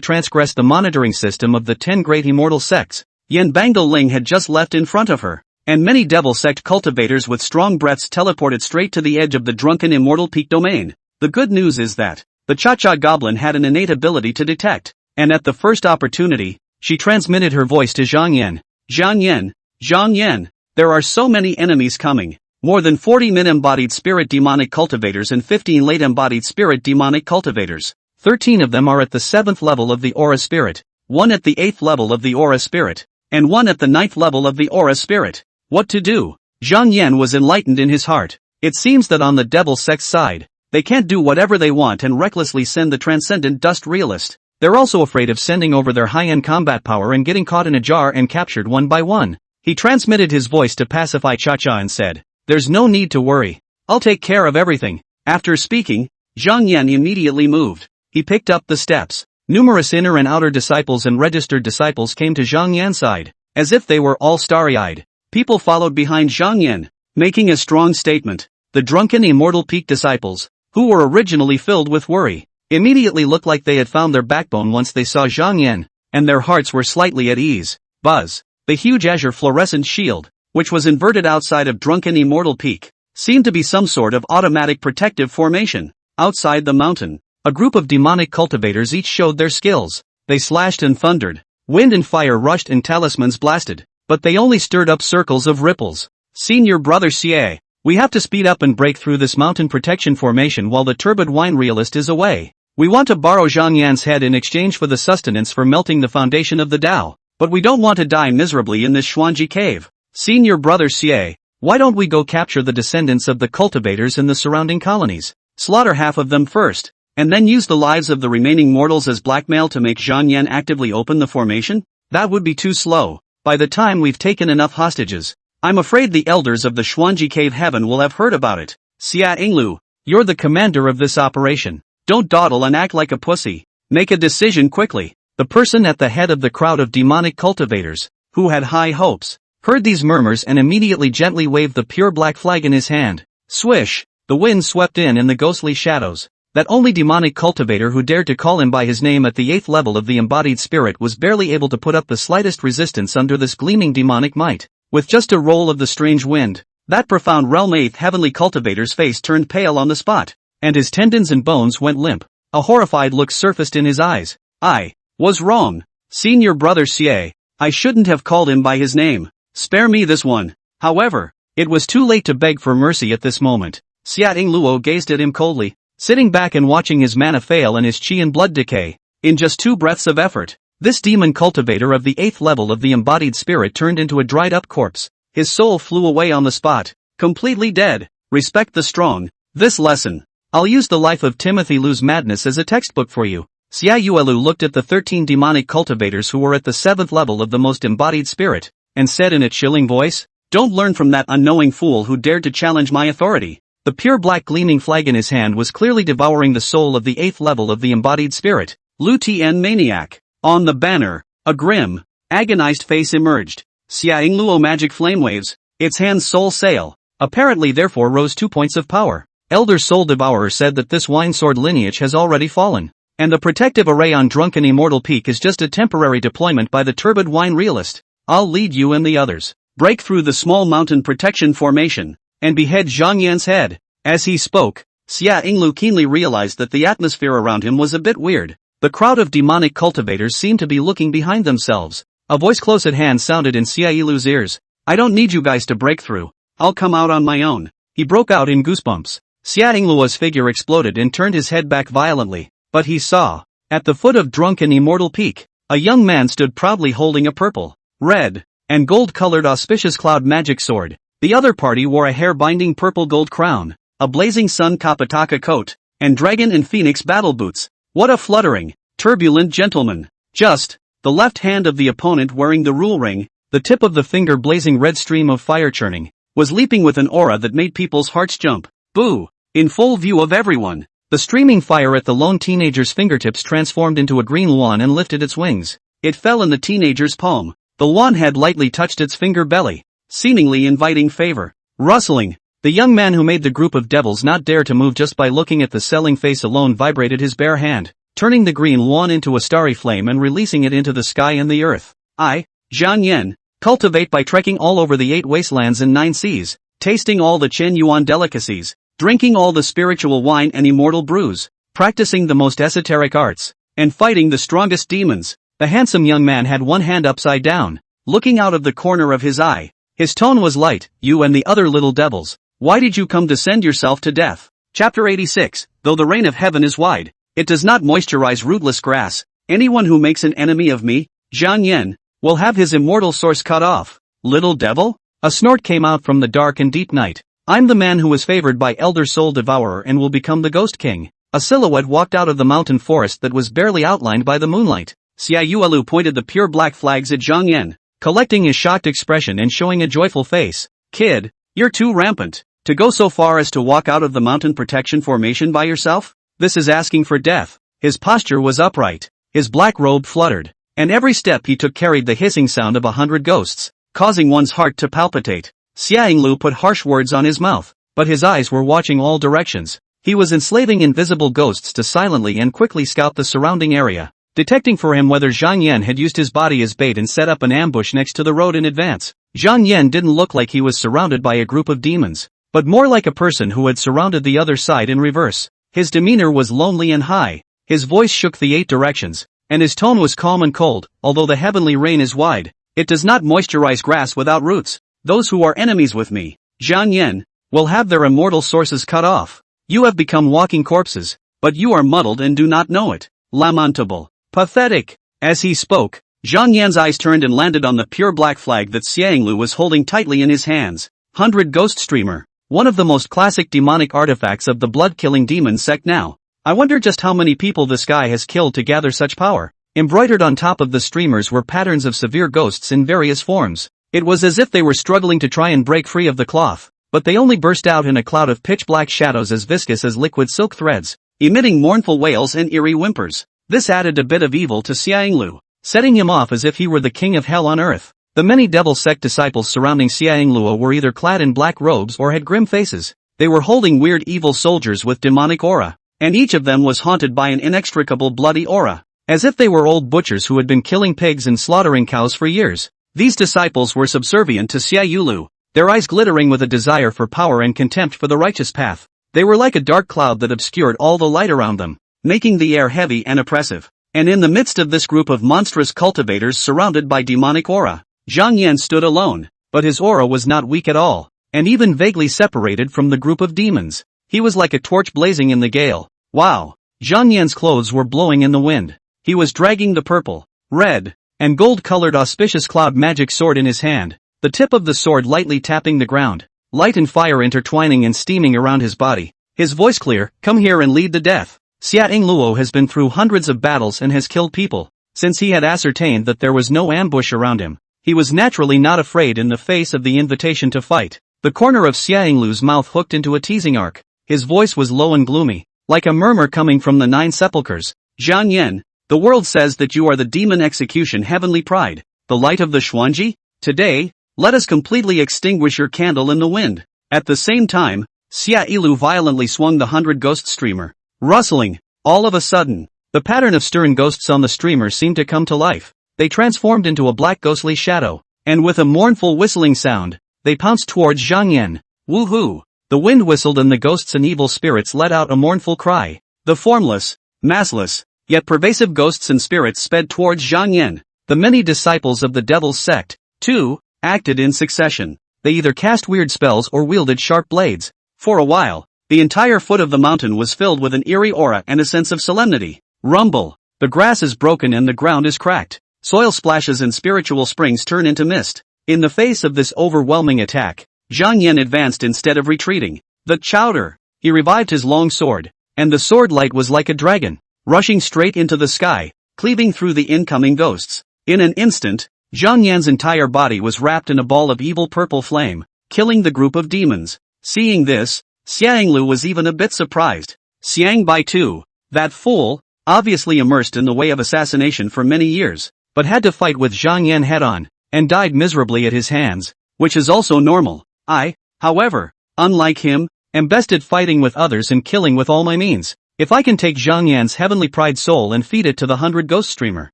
transgress the monitoring system of the 10 great immortal sects. Yan Bangling had just left in front of her, and many devil sect cultivators with strong breaths teleported straight to the edge of the drunken immortal peak domain. The good news is that the Cha-Cha Goblin had an innate ability to detect, and at the first opportunity, she transmitted her voice to Zhang Yan. Zhang Yan, Zhang Yan, there are so many enemies coming. More than 40 mid-embodied spirit demonic cultivators and 15 late-embodied spirit demonic cultivators. 13 of them are at the 7th level of the aura spirit, 1 at the 8th level of the aura spirit, and 1 at the 9th level of the aura spirit. What to do? Zhang Yan was enlightened in his heart. It seems that on the devil sex side, they can't do whatever they want and recklessly send the transcendent dust realist. They're also afraid of sending over their high-end combat power and getting caught in a jar and captured one by one. He transmitted his voice to pacify Cha-Cha and said, "There's no need to worry. I'll take care of everything." After speaking, Zhang Yan immediately moved. He picked up the steps. Numerous inner and outer disciples and registered disciples came to Zhang Yan's side, as if they were all starry-eyed. People followed behind Zhang Yan, making a strong statement. The drunken immortal peak disciples, who were originally filled with worry, immediately looked like they had found their backbone once they saw Zhang Yan, and their hearts were slightly at ease. Buzz, the huge azure fluorescent shield, which was inverted outside of drunken immortal peak, seemed to be some sort of automatic protective formation. Outside the mountain, a group of demonic cultivators each showed their skills. They slashed and thundered, wind and fire rushed and talismans blasted, but they only stirred up circles of ripples. Senior brother Xie, we have to speed up and break through this mountain protection formation while the turbid wine realist is away. We want to borrow Zhang Yan's head in exchange for the sustenance for melting the foundation of the Tao, but we don't want to die miserably in this Xuanji cave. Senior brother Xie, why don't we go capture the descendants of the cultivators in the surrounding colonies, slaughter half of them first, and then use the lives of the remaining mortals as blackmail to make Zhang Yan actively open the formation? That would be too slow. By the time we've taken enough hostages, I'm afraid the elders of the Xuanji cave heaven will have heard about it. Xia Yinglu, you're the commander of this operation. Don't dawdle and act like a pussy. Make a decision quickly. The person at the head of the crowd of demonic cultivators, who had high hopes, heard these murmurs and immediately gently waved the pure black flag in his hand. Swish! The wind swept in the ghostly shadows. That only demonic cultivator who dared to call him by his name at the 8th level of the embodied spirit was barely able to put up the slightest resistance under this gleaming demonic might. With just a roll of the strange wind, that profound realm 8th heavenly cultivator's face turned pale on the spot, and his tendons and bones went limp. A horrified look surfaced in his eyes. I was wrong. Senior brother Xie, I shouldn't have called him by his name. Spare me this one. However, it was too late to beg for mercy at this moment. Xia Yingluo gazed at him coldly, sitting back and watching his mana fail and his chi and blood decay. In just 2 breaths of effort, this demon cultivator of the 8th level of the embodied spirit turned into a dried-up corpse. His soul flew away on the spot, completely dead. Respect the strong. This lesson, I'll use the life of Timothy Lu's madness as a textbook for you. Xia Yuelu looked at the 13 demonic cultivators who were at the 7th level of the most embodied spirit, and said in a chilling voice, "Don't learn from that unknowing fool who dared to challenge my authority." The pure black gleaming flag in his hand was clearly devouring the soul of the 8th level of the embodied spirit. Lu Tien Maniac. On the banner, a grim, agonized face emerged. Xia Yingluo magic flame waves, its hand's soul sail, apparently therefore rose 2 points of power. Elder Soul Devourer said that this wine sword lineage has already fallen, and the protective array on Drunken Immortal Peak is just a temporary deployment by the turbid wine realist. I'll lead you and the others. Break through the small mountain protection formation, and behead Zhang Yan's head. As he spoke, Xia Yinglu keenly realized that the atmosphere around him was a bit weird. The crowd of demonic cultivators seemed to be looking behind themselves. A voice close at hand sounded in Xia Yinglu's ears. I don't need you guys to break through. I'll come out on my own. He broke out in goosebumps. Xia Yingluo's figure exploded and turned his head back violently, but he saw, at the foot of Drunken Immortal Peak, a young man stood proudly holding a purple, red, and gold-colored auspicious cloud magic sword. The other party wore a hair-binding purple gold crown, a blazing sun kapataka coat, and dragon and phoenix battle boots. What a fluttering, turbulent gentleman. Just, the left hand of the opponent wearing the rule ring, the tip of the finger blazing red stream of fire churning, was leaping with an aura that made people's hearts jump. Boo! In full view of everyone, The streaming fire at the lone teenager's fingertips transformed into a green wand and lifted its wings. It fell in the teenager's palm. The wand had lightly touched its finger belly, seemingly inviting favor. Rustling. The young man who made the group of devils not dare to move just by looking at the selling face alone vibrated his bare hand, turning the green wand into a starry flame and releasing it into the sky and the earth. I, Zhang Yan, cultivate by trekking all over the 8 wastelands and 9 seas, tasting all the Chen Yuan delicacies, drinking all the spiritual wine and immortal brews, practicing the most esoteric arts, and fighting the strongest demons. The handsome young man had one hand upside down, looking out of the corner of his eye. His tone was light. You and the other little devils, why did you come to send yourself to death? Chapter 86. Though the reign of heaven is wide, it does not moisturize rootless grass. Anyone who makes an enemy of me, Zhang Yan, will have his immortal source cut off. Little devil? A snort came out from the dark and deep night. I'm the man who was favored by Elder Soul Devourer and will become the Ghost King. A silhouette walked out of the mountain forest that was barely outlined by the moonlight. Xia Yuelu pointed the pure black flags at Zhang Yan, collecting his shocked expression and showing a joyful face. Kid, you're too rampant. To go so far as to walk out of the mountain protection formation by yourself? This is asking for death. His posture was upright. His black robe fluttered, and every step he took carried the hissing sound of 100 ghosts, causing one's heart to palpitate. Xia Yinglu put harsh words on his mouth, but his eyes were watching all directions. He was enslaving invisible ghosts to silently and quickly scout the surrounding area, detecting for him whether Zhang Yan had used his body as bait and set up an ambush next to the road in advance. Zhang Yan didn't look like he was surrounded by a group of demons, but more like a person who had surrounded the other side in reverse. His demeanor was lonely and high, his voice shook the 8 directions, and his tone was calm and cold. Although the heavenly rain is wide, it does not moisturize grass without roots. Those who are enemies with me, Zhang Yan, will have their immortal sources cut off. You have become walking corpses, but you are muddled and do not know it. Lamentable. Pathetic. As he spoke, Zhang Yan's eyes turned and landed on the pure black flag that Xianglu was holding tightly in his hands. 100 Ghost Streamer. One of the most classic demonic artifacts of the blood-killing demon sect now. I wonder just how many people this guy has killed to gather such power. Embroidered on top of the streamers were patterns of severe ghosts in various forms. It was as if they were struggling to try and break free of the cloth, but they only burst out in a cloud of pitch-black shadows as viscous as liquid silk threads, emitting mournful wails and eerie whimpers. This added a bit of evil to Xianglu, setting him off as if he were the king of hell on earth. The many devil sect disciples surrounding Xianglu were either clad in black robes or had grim faces. They were holding weird evil soldiers with demonic aura, and each of them was haunted by an inextricable bloody aura, as if they were old butchers who had been killing pigs and slaughtering cows for years. These disciples were subservient to Xianglu, their eyes glittering with a desire for power and contempt for the righteous path. They were like a dark cloud that obscured all the light around them, making the air heavy and oppressive. And in the midst of this group of monstrous cultivators surrounded by demonic aura, Zhang Yan stood alone, but his aura was not weak at all, and even vaguely separated from the group of demons. He was like a torch blazing in the gale. Wow! Zhang Yan's clothes were blowing in the wind. He was dragging the purple, red, and gold-colored auspicious cloud magic sword in his hand, the tip of the sword lightly tapping the ground, light and fire intertwining and steaming around his body. His voice clear, "Come here and lead the death." Xia Yingluo has been through hundreds of battles and has killed people. Since he had ascertained that there was no ambush around him, he was naturally not afraid in the face of the invitation to fight. The corner of Xianglu's mouth hooked into a teasing arc. His voice was low and gloomy, like a murmur coming from the 9 sepulchres. Zhang Yan, the world says that you are the demon execution heavenly pride, the light of the Xuanji. Today, let us completely extinguish your candle in the wind. At the same time, Xia Yilu violently swung the 100 ghost streamer. Rustling. All of a sudden, the pattern of stirring ghosts on the streamer seemed to come to life. They transformed into a black ghostly shadow, and with a mournful whistling sound, they pounced towards Zhang Yan. Woohoo! The wind whistled and the ghosts and evil spirits let out a mournful cry. The formless, massless, yet pervasive ghosts and spirits sped towards Zhang Yan. The many disciples of the devil's sect, too, acted in succession. They either cast weird spells or wielded sharp blades. For a while, the entire foot of the mountain was filled with an eerie aura and a sense of solemnity. Rumble! The grass is broken and the ground is cracked. Soil splashes and spiritual springs turn into mist. In the face of this overwhelming attack, Zhang Yan advanced instead of retreating. The chowder! He revived his long sword, and the sword light was like a dragon, rushing straight into the sky, cleaving through the incoming ghosts. In an instant, Zhang Yan's entire body was wrapped in a ball of evil purple flame, killing the group of demons. Seeing this, Xianglu was even a bit surprised. Xiang Bai too. That fool, obviously immersed in the way of assassination for many years, but had to fight with Zhang Yan head-on, and died miserably at his hands, which is also normal. I, however, unlike him, am best at fighting with others and killing with all my means. If I can take Zhang Yan's heavenly pride soul and feed it to the 100 Ghost streamer,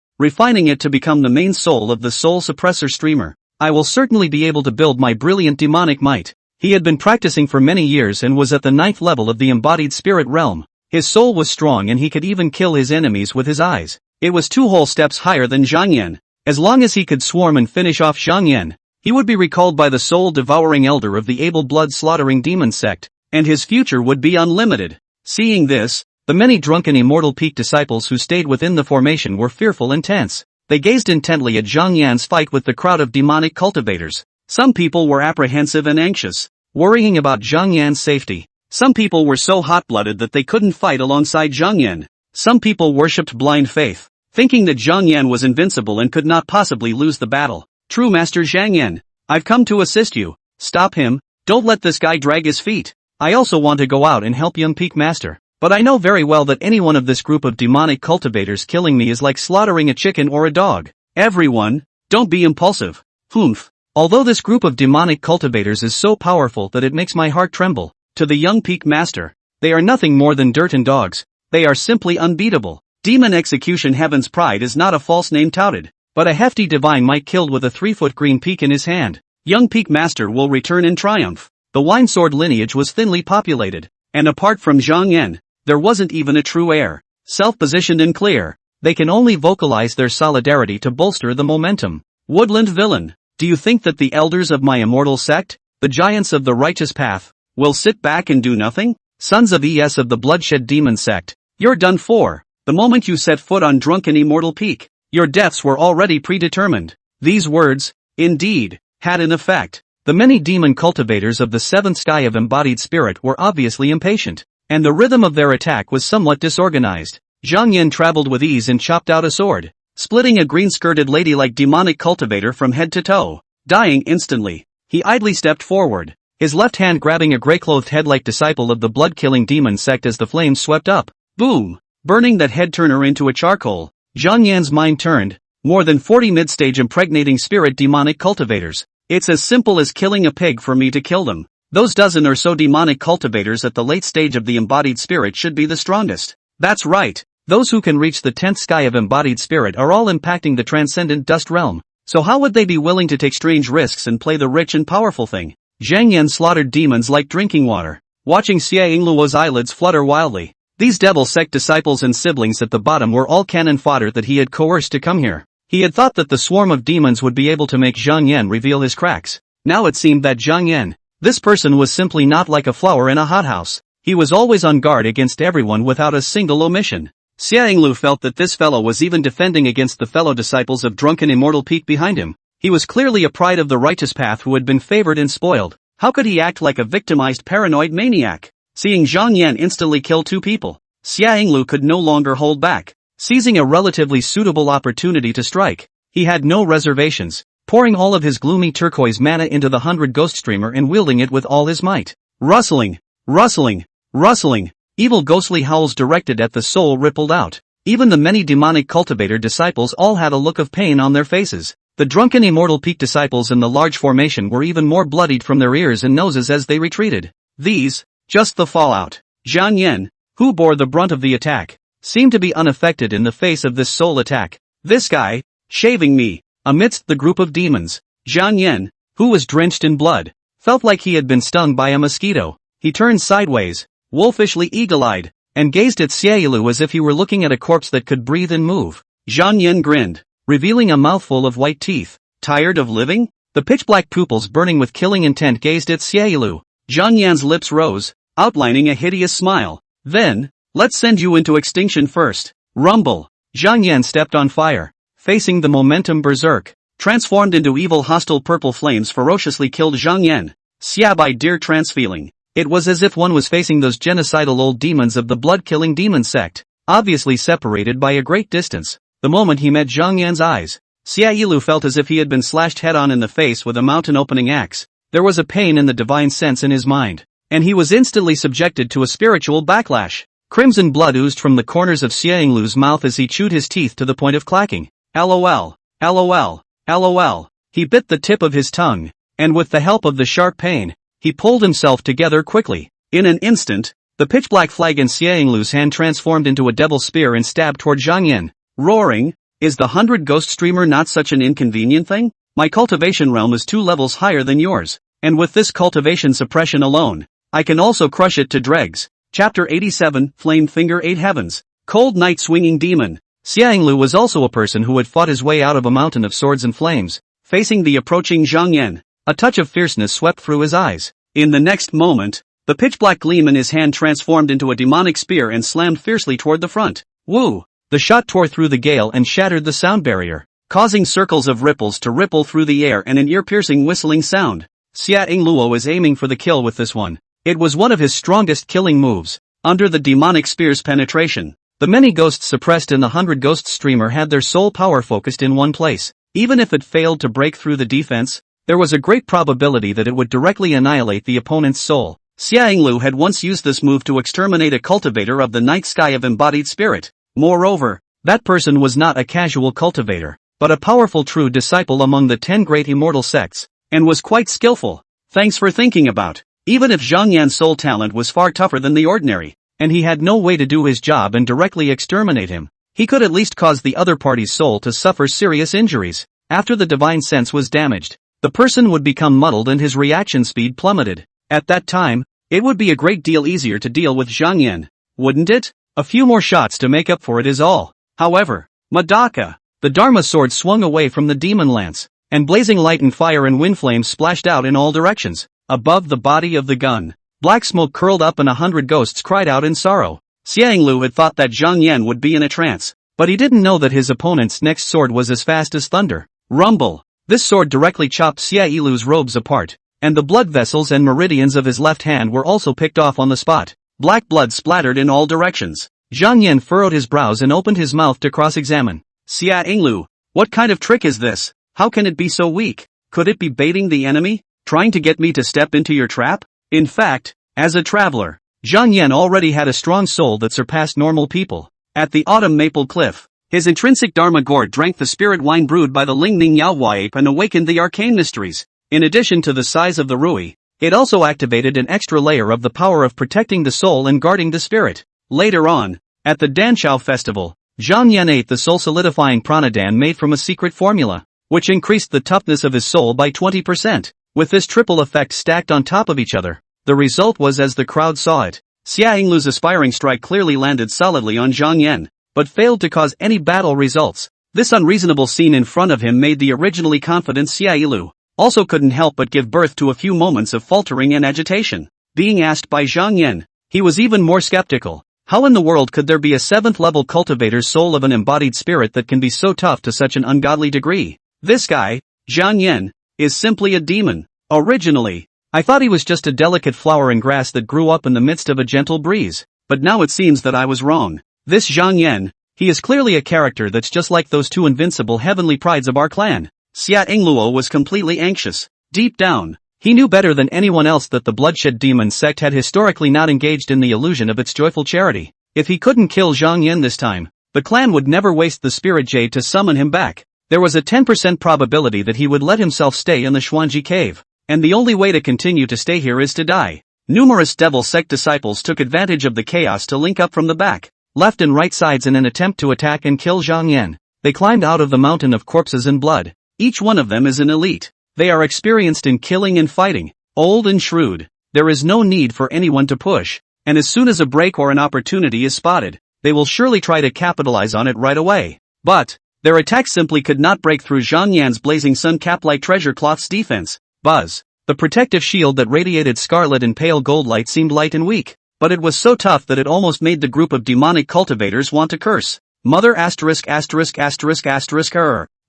refining it to become the main soul of the soul suppressor streamer, I will certainly be able to build my brilliant demonic might. He had been practicing for many years and was at the 9th level of the embodied spirit realm. His soul was strong and he could even kill his enemies with his eyes. It was 2 whole steps higher than Zhang Yan. As long as he could swarm and finish off Zhang Yan, he would be recalled by the soul-devouring elder of the able blood-slaughtering demon sect, and his future would be unlimited. Seeing this, the many drunken immortal peak disciples who stayed within the formation were fearful and tense. They gazed intently at Zhang Yan's fight with the crowd of demonic cultivators. Some people were apprehensive and anxious, worrying about Zhang Yan's safety. Some people were so hot-blooded that they couldn't fight alongside Zhang Yan. Some people worshipped blind faith, thinking that Zhang Yan was invincible and could not possibly lose the battle. True Master Zhang Yan, I've come to assist you. Stop him, don't let this guy drag his feet. I also want to go out and help young Peak Master. But I know very well that any one of this group of demonic cultivators killing me is like slaughtering a chicken or a dog. Everyone, don't be impulsive. Humph. Although this group of demonic cultivators is so powerful that it makes my heart tremble, to the young Peak Master, they are nothing more than dirt and dogs. They are simply unbeatable. Demon Execution Heaven's Pride is not a false name touted, but a hefty divine might killed with a 3-foot green peak in his hand. Young Peak Master will return in triumph. The Wine Sword lineage was thinly populated, and apart from Zhang Yan, there wasn't even a true heir. Self-positioned and clear, they can only vocalize their solidarity to bolster the momentum. Woodland villain, do you think that the elders of my immortal sect, the giants of the righteous path, will sit back and do nothing? Sons of ES of the bloodshed demon sect, you're done for. The moment you set foot on drunken immortal peak, your deaths were already predetermined. These words, indeed, had an effect. The many demon cultivators of the 7th sky of embodied spirit were obviously impatient, and the rhythm of their attack was somewhat disorganized. Zhang Yan traveled with ease and chopped out a sword, splitting a green-skirted ladylike demonic cultivator from head to toe. Dying instantly, he idly stepped forward, his left hand grabbing a gray-clothed head-like disciple of the blood-killing demon sect as the flames swept up. Boom! Burning that head-turner into a charcoal. Zhang Yan's mind turned. More than 40 mid-stage impregnating spirit demonic cultivators. It's as simple as killing a pig for me to kill them. Those dozen or so demonic cultivators at the late stage of the embodied spirit should be the strongest. That's right, those who can reach the 10th sky of embodied spirit are all impacting the transcendent dust realm. So how would they be willing to take strange risks and play the rich and powerful thing? Zhang Yan slaughtered demons like drinking water, watching Xie Yingluo's eyelids flutter wildly. These devil sect disciples and siblings at the bottom were all cannon fodder that he had coerced to come here. He had thought that the swarm of demons would be able to make Zhang Yan reveal his cracks. Now it seemed that Zhang Yan, this person was simply not like a flower in a hothouse. He was always on guard against everyone without a single omission. Xie Yinglu felt that this fellow was even defending against the fellow disciples of drunken immortal peak behind him. He was clearly a pride of the righteous path who had been favored and spoiled. How could he act like a victimized paranoid maniac? Seeing Zhang Yan instantly kill 2 people, Xie Yinglu could no longer hold back. Seizing a relatively suitable opportunity to strike, he had no reservations, pouring all of his gloomy turquoise mana into the 100 ghost streamer and wielding it with all his might. Rustling, rustling, rustling, evil ghostly howls directed at the soul rippled out. Even the many demonic cultivator disciples all had a look of pain on their faces. The drunken immortal peak disciples in the large formation were even more bloodied from their ears and noses as they retreated. These, just the fallout. Zhang Yan, who bore the brunt of the attack, seemed to be unaffected in the face of this soul attack. This guy, shaving me, amidst the group of demons. Zhang Yan, who was drenched in blood, felt like he had been stung by a mosquito. He turned sideways, wolfishly eagle-eyed, and gazed at Xiaolu as if he were looking at a corpse that could breathe and move. Zhang Yan grinned, revealing a mouthful of white teeth. Tired of living? The pitch-black pupils burning with killing intent gazed at Xiaolu. Zhang Yan's lips rose, outlining a hideous smile. Then, let's send you into extinction first. Rumble. Zhang Yan stepped on fire, facing the momentum berserk. Transformed into evil hostile purple flames ferociously killed Zhang Yan. Xia by dear trance feeling. It was as if one was facing those genocidal old demons of the blood-killing demon sect, obviously separated by a great distance. The moment he met Zhang Yan's eyes, Xia Yilu felt as if he had been slashed head-on in the face with a mountain-opening axe. There was a pain in the divine sense in his mind, and he was instantly subjected to a spiritual backlash. Crimson blood oozed from the corners of Xianglu's mouth as he chewed his teeth to the point of clacking. LOL, LOL, LOL. He bit the tip of his tongue, and with the help of the sharp pain, he pulled himself together quickly. In an instant, the pitch-black flag in Xianglu's hand transformed into a devil's spear and stabbed toward Zhang Yan. Roaring, is the 100 ghost streamer not such an inconvenient thing? My cultivation realm is 2 levels higher than yours, and with this cultivation suppression alone, I can also crush it to dregs. Chapter 87, Flame Finger 8 Heavens. Cold Night Swinging Demon. Xianglu was also a person who had fought his way out of a mountain of swords and flames. Facing the approaching Zhang Yan, a touch of fierceness swept through his eyes. In the next moment, the pitch-black gleam in his hand transformed into a demonic spear and slammed fiercely toward the front. Woo! The shot tore through the gale and shattered the sound barrier, causing circles of ripples to ripple through the air and an ear-piercing whistling sound. Xiangluo was aiming for the kill with this one. It was one of his strongest killing moves. Under the demonic spear's penetration, the many ghosts suppressed in the 100 ghost streamer had their soul power focused in one place. Even if it failed to break through the defense, there was a great probability that it would directly annihilate the opponent's soul. Xianglu had once used this move to exterminate a cultivator of the night sky of embodied spirit. Moreover, that person was not a casual cultivator, but a powerful true disciple among the 10 great immortal sects, and was quite skillful. Thanks for thinking about. Even if Zhang Yan's soul talent was far tougher than the ordinary, and he had no way to do his job and directly exterminate him, he could at least cause the other party's soul to suffer serious injuries. After the divine sense was damaged, the person would become muddled and his reaction speed plummeted. At that time, it would be a great deal easier to deal with Zhang Yan, wouldn't it? A few more shots to make up for it is all. However, Madaka, the Dharma sword swung away from the demon lance, and blazing light and fire and wind flames splashed out in all directions. Above the body of the gun, black smoke curled up and 100 ghosts cried out in sorrow. Xianglu had thought that Zhang Yan would be in a trance, but he didn't know that his opponent's next sword was as fast as thunder. Rumble! This sword directly chopped Xianglu's robes apart, and the blood vessels and meridians of his left hand were also picked off on the spot. Black blood splattered in all directions. Zhang Yan furrowed his brows and opened his mouth to cross-examine. Xianglu, what kind of trick is this? How can it be so weak? Could it be baiting the enemy? Trying to get me to step into your trap? In fact, as a traveler, Zhang Yan already had a strong soul that surpassed normal people. At the autumn maple cliff, his intrinsic Dharma gourd drank the spirit wine brewed by the Lingning Yaohua ape and awakened the arcane mysteries. In addition to the size of the Rui, it also activated an extra layer of the power of protecting the soul and guarding the spirit. Later on, at the Danshao festival, Zhang Yan ate the soul-solidifying pranadan made from a secret formula, which increased the toughness of his soul by 20%. With this triple effect stacked on top of each other, the result was as the crowd saw it. Xianglu's aspiring strike clearly landed solidly on Zhang Yan, but failed to cause any battle results. This unreasonable scene in front of him made the originally confident Xianglu also couldn't help but give birth to a few moments of faltering and agitation. Being asked by Zhang Yan, he was even more skeptical. How in the world could there be a 7th-level cultivator's soul of an embodied spirit that can be so tough to such an ungodly degree? This guy, Zhang Yan, is simply a demon. Originally, I thought he was just a delicate flower in grass that grew up in the midst of a gentle breeze, but now it seems that I was wrong. This Zhang Yan, he is clearly a character that's just like those 2 invincible heavenly prides of our clan. Xiangluo was completely anxious. Deep down, he knew better than anyone else that the bloodshed demon sect had historically not engaged in the illusion of its joyful charity. If he couldn't kill Zhang Yan this time, the clan would never waste the spirit jade to summon him back. There was a 10% probability that he would let himself stay in the Xuanji cave, and the only way to continue to stay here is to die. Numerous devil sect disciples took advantage of the chaos to link up from the back, left and right sides in an attempt to attack and kill Zhang Yan. They climbed out of the mountain of corpses and blood. Each one of them is an elite. They are experienced in killing and fighting, old and shrewd. There is no need for anyone to push, and as soon as a break or an opportunity is spotted, they will surely try to capitalize on it right away. But their attack simply could not break through Zhang Yan's blazing sun cap-like treasure cloth's defense. Buzz. The protective shield that radiated scarlet and pale gold light seemed light and weak, but it was so tough that it almost made the group of demonic cultivators want to curse. Mother asterisk asterisk asterisk asterisk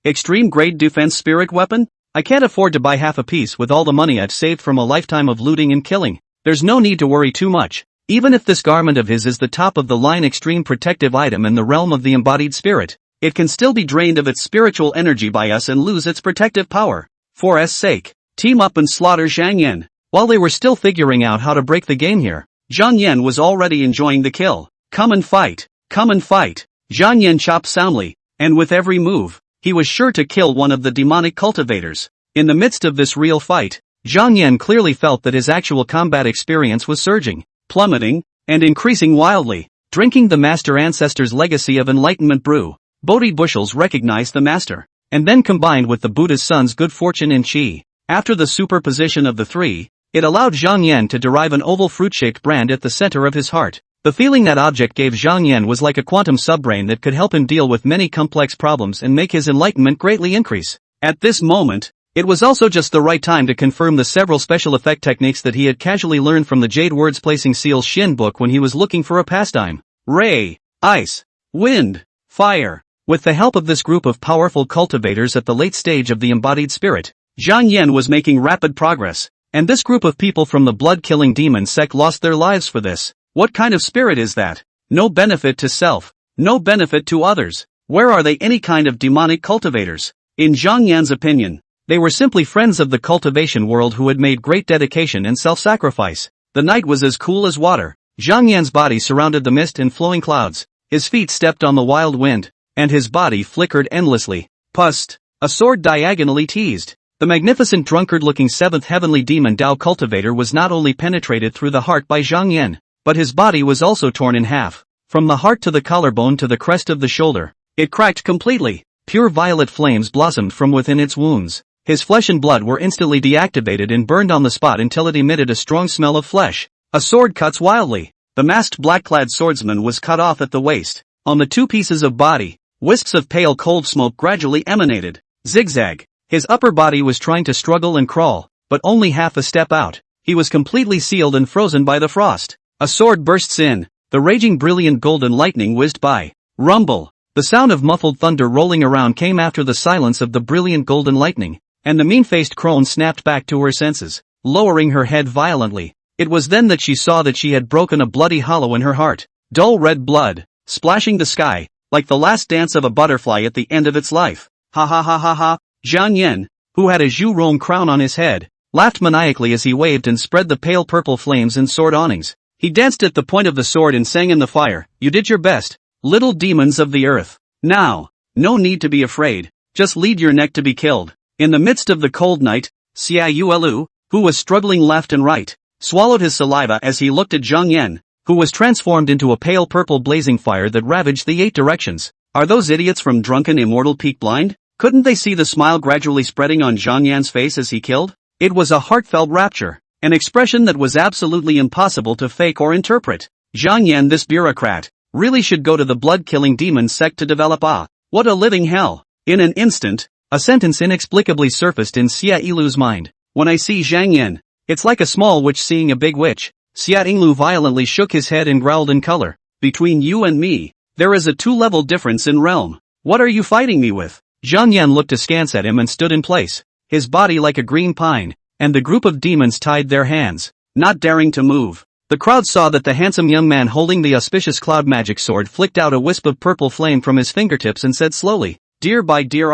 extreme grade defense spirit weapon? I can't afford to buy half a piece with all the money I've saved from a lifetime of looting and killing. There's no need to worry too much. Even if this garment of his is the top of the line extreme protective item in the realm of the embodied spirit, it can still be drained of its spiritual energy by us and lose its protective power. For S sake, team up and slaughter Zhang Yan. While they were still figuring out how to break the game here, Zhang Yan was already enjoying the kill. Come and fight. Come and fight. Zhang Yan chopped soundly, and with every move, he was sure to kill one of the demonic cultivators. In the midst of this real fight, Zhang Yan clearly felt that his actual combat experience was surging, plummeting, and increasing wildly. Drinking the master ancestor's legacy of enlightenment brew, Bodhi bushels recognized the master, and then combined with the Buddha's son's good fortune in qi. After the superposition of the three, it allowed Zhang Yan to derive an oval fruit-shaped brand at the center of his heart. The feeling that object gave Zhang Yan was like a quantum subbrain that could help him deal with many complex problems and make his enlightenment greatly increase. At this moment, it was also just the right time to confirm the several special effect techniques that he had casually learned from the Jade Words Placing Seals Shin book when he was looking for a pastime. Ray, ice, wind, fire. With the help of this group of powerful cultivators at the late stage of the embodied spirit, Zhang Yan was making rapid progress, and this group of people from the blood-killing demon sect lost their lives for this. What kind of spirit is that? No benefit to self, no benefit to others. Where are they any kind of demonic cultivators? In Zhang Yan's opinion, they were simply friends of the cultivation world who had made great dedication and self-sacrifice. The night was as cool as water. Zhang Yan's body surrounded the mist and flowing clouds, his feet stepped on the wild wind, and his body flickered endlessly. Pust, a sword diagonally teased. The magnificent drunkard-looking seventh heavenly demon Dao cultivator was not only penetrated through the heart by Zhang Yan, but his body was also torn in half. From the heart to the collarbone to the crest of the shoulder, it cracked completely. Pure violet flames blossomed from within its wounds. His flesh and blood were instantly deactivated and burned on the spot until it emitted a strong smell of flesh. A sword cuts wildly. The masked black-clad swordsman was cut off at the waist. On the two pieces of body, wisps of pale cold smoke gradually emanated. Zigzag. His upper body was trying to struggle and crawl, but only half a step out. He was completely sealed and frozen by the frost. A sword bursts in. The raging brilliant golden lightning whizzed by. Rumble. The sound of muffled thunder rolling around came after the silence of the brilliant golden lightning, and the mean-faced crone snapped back to her senses, lowering her head violently. It was then that she saw that she had broken a bloody hollow in her heart. Dull red blood, splashing the sky, like the last dance of a butterfly at the end of its life. Ha ha ha ha ha. Zhang Yan, who had a Zhu-Rong crown on his head, laughed maniacally as he waved and spread the pale purple flames in sword awnings. He danced at the point of the sword and sang in the fire, "You did your best, little demons of the earth. Now, no need to be afraid, just lead your neck to be killed." In the midst of the cold night, Xia Yuelu, who was struggling left and right, swallowed his saliva as he looked at Zhang Yan, who was transformed into a pale purple blazing fire that ravaged the 8 directions. Are those idiots from Drunken Immortal Peak blind? Couldn't they see the smile gradually spreading on Zhang Yan's face as he killed? It was a heartfelt rapture, an expression that was absolutely impossible to fake or interpret. Zhang Yan, this bureaucrat, really should go to the blood-killing demon sect to develop what a living hell. In an instant, a sentence inexplicably surfaced in Xia Yilu's mind. When I see Zhang Yan, it's like a small witch seeing a big witch. Xia Yinglu violently shook his head and growled in color. Between you and me, there is a 2-level difference in realm. What are you fighting me with? Zhang Yan looked askance at him and stood in place, his body like a green pine, and the group of demons tied their hands, not daring to move. The crowd saw that the handsome young man holding the auspicious cloud magic sword flicked out a wisp of purple flame from his fingertips and said slowly, "Dear by dear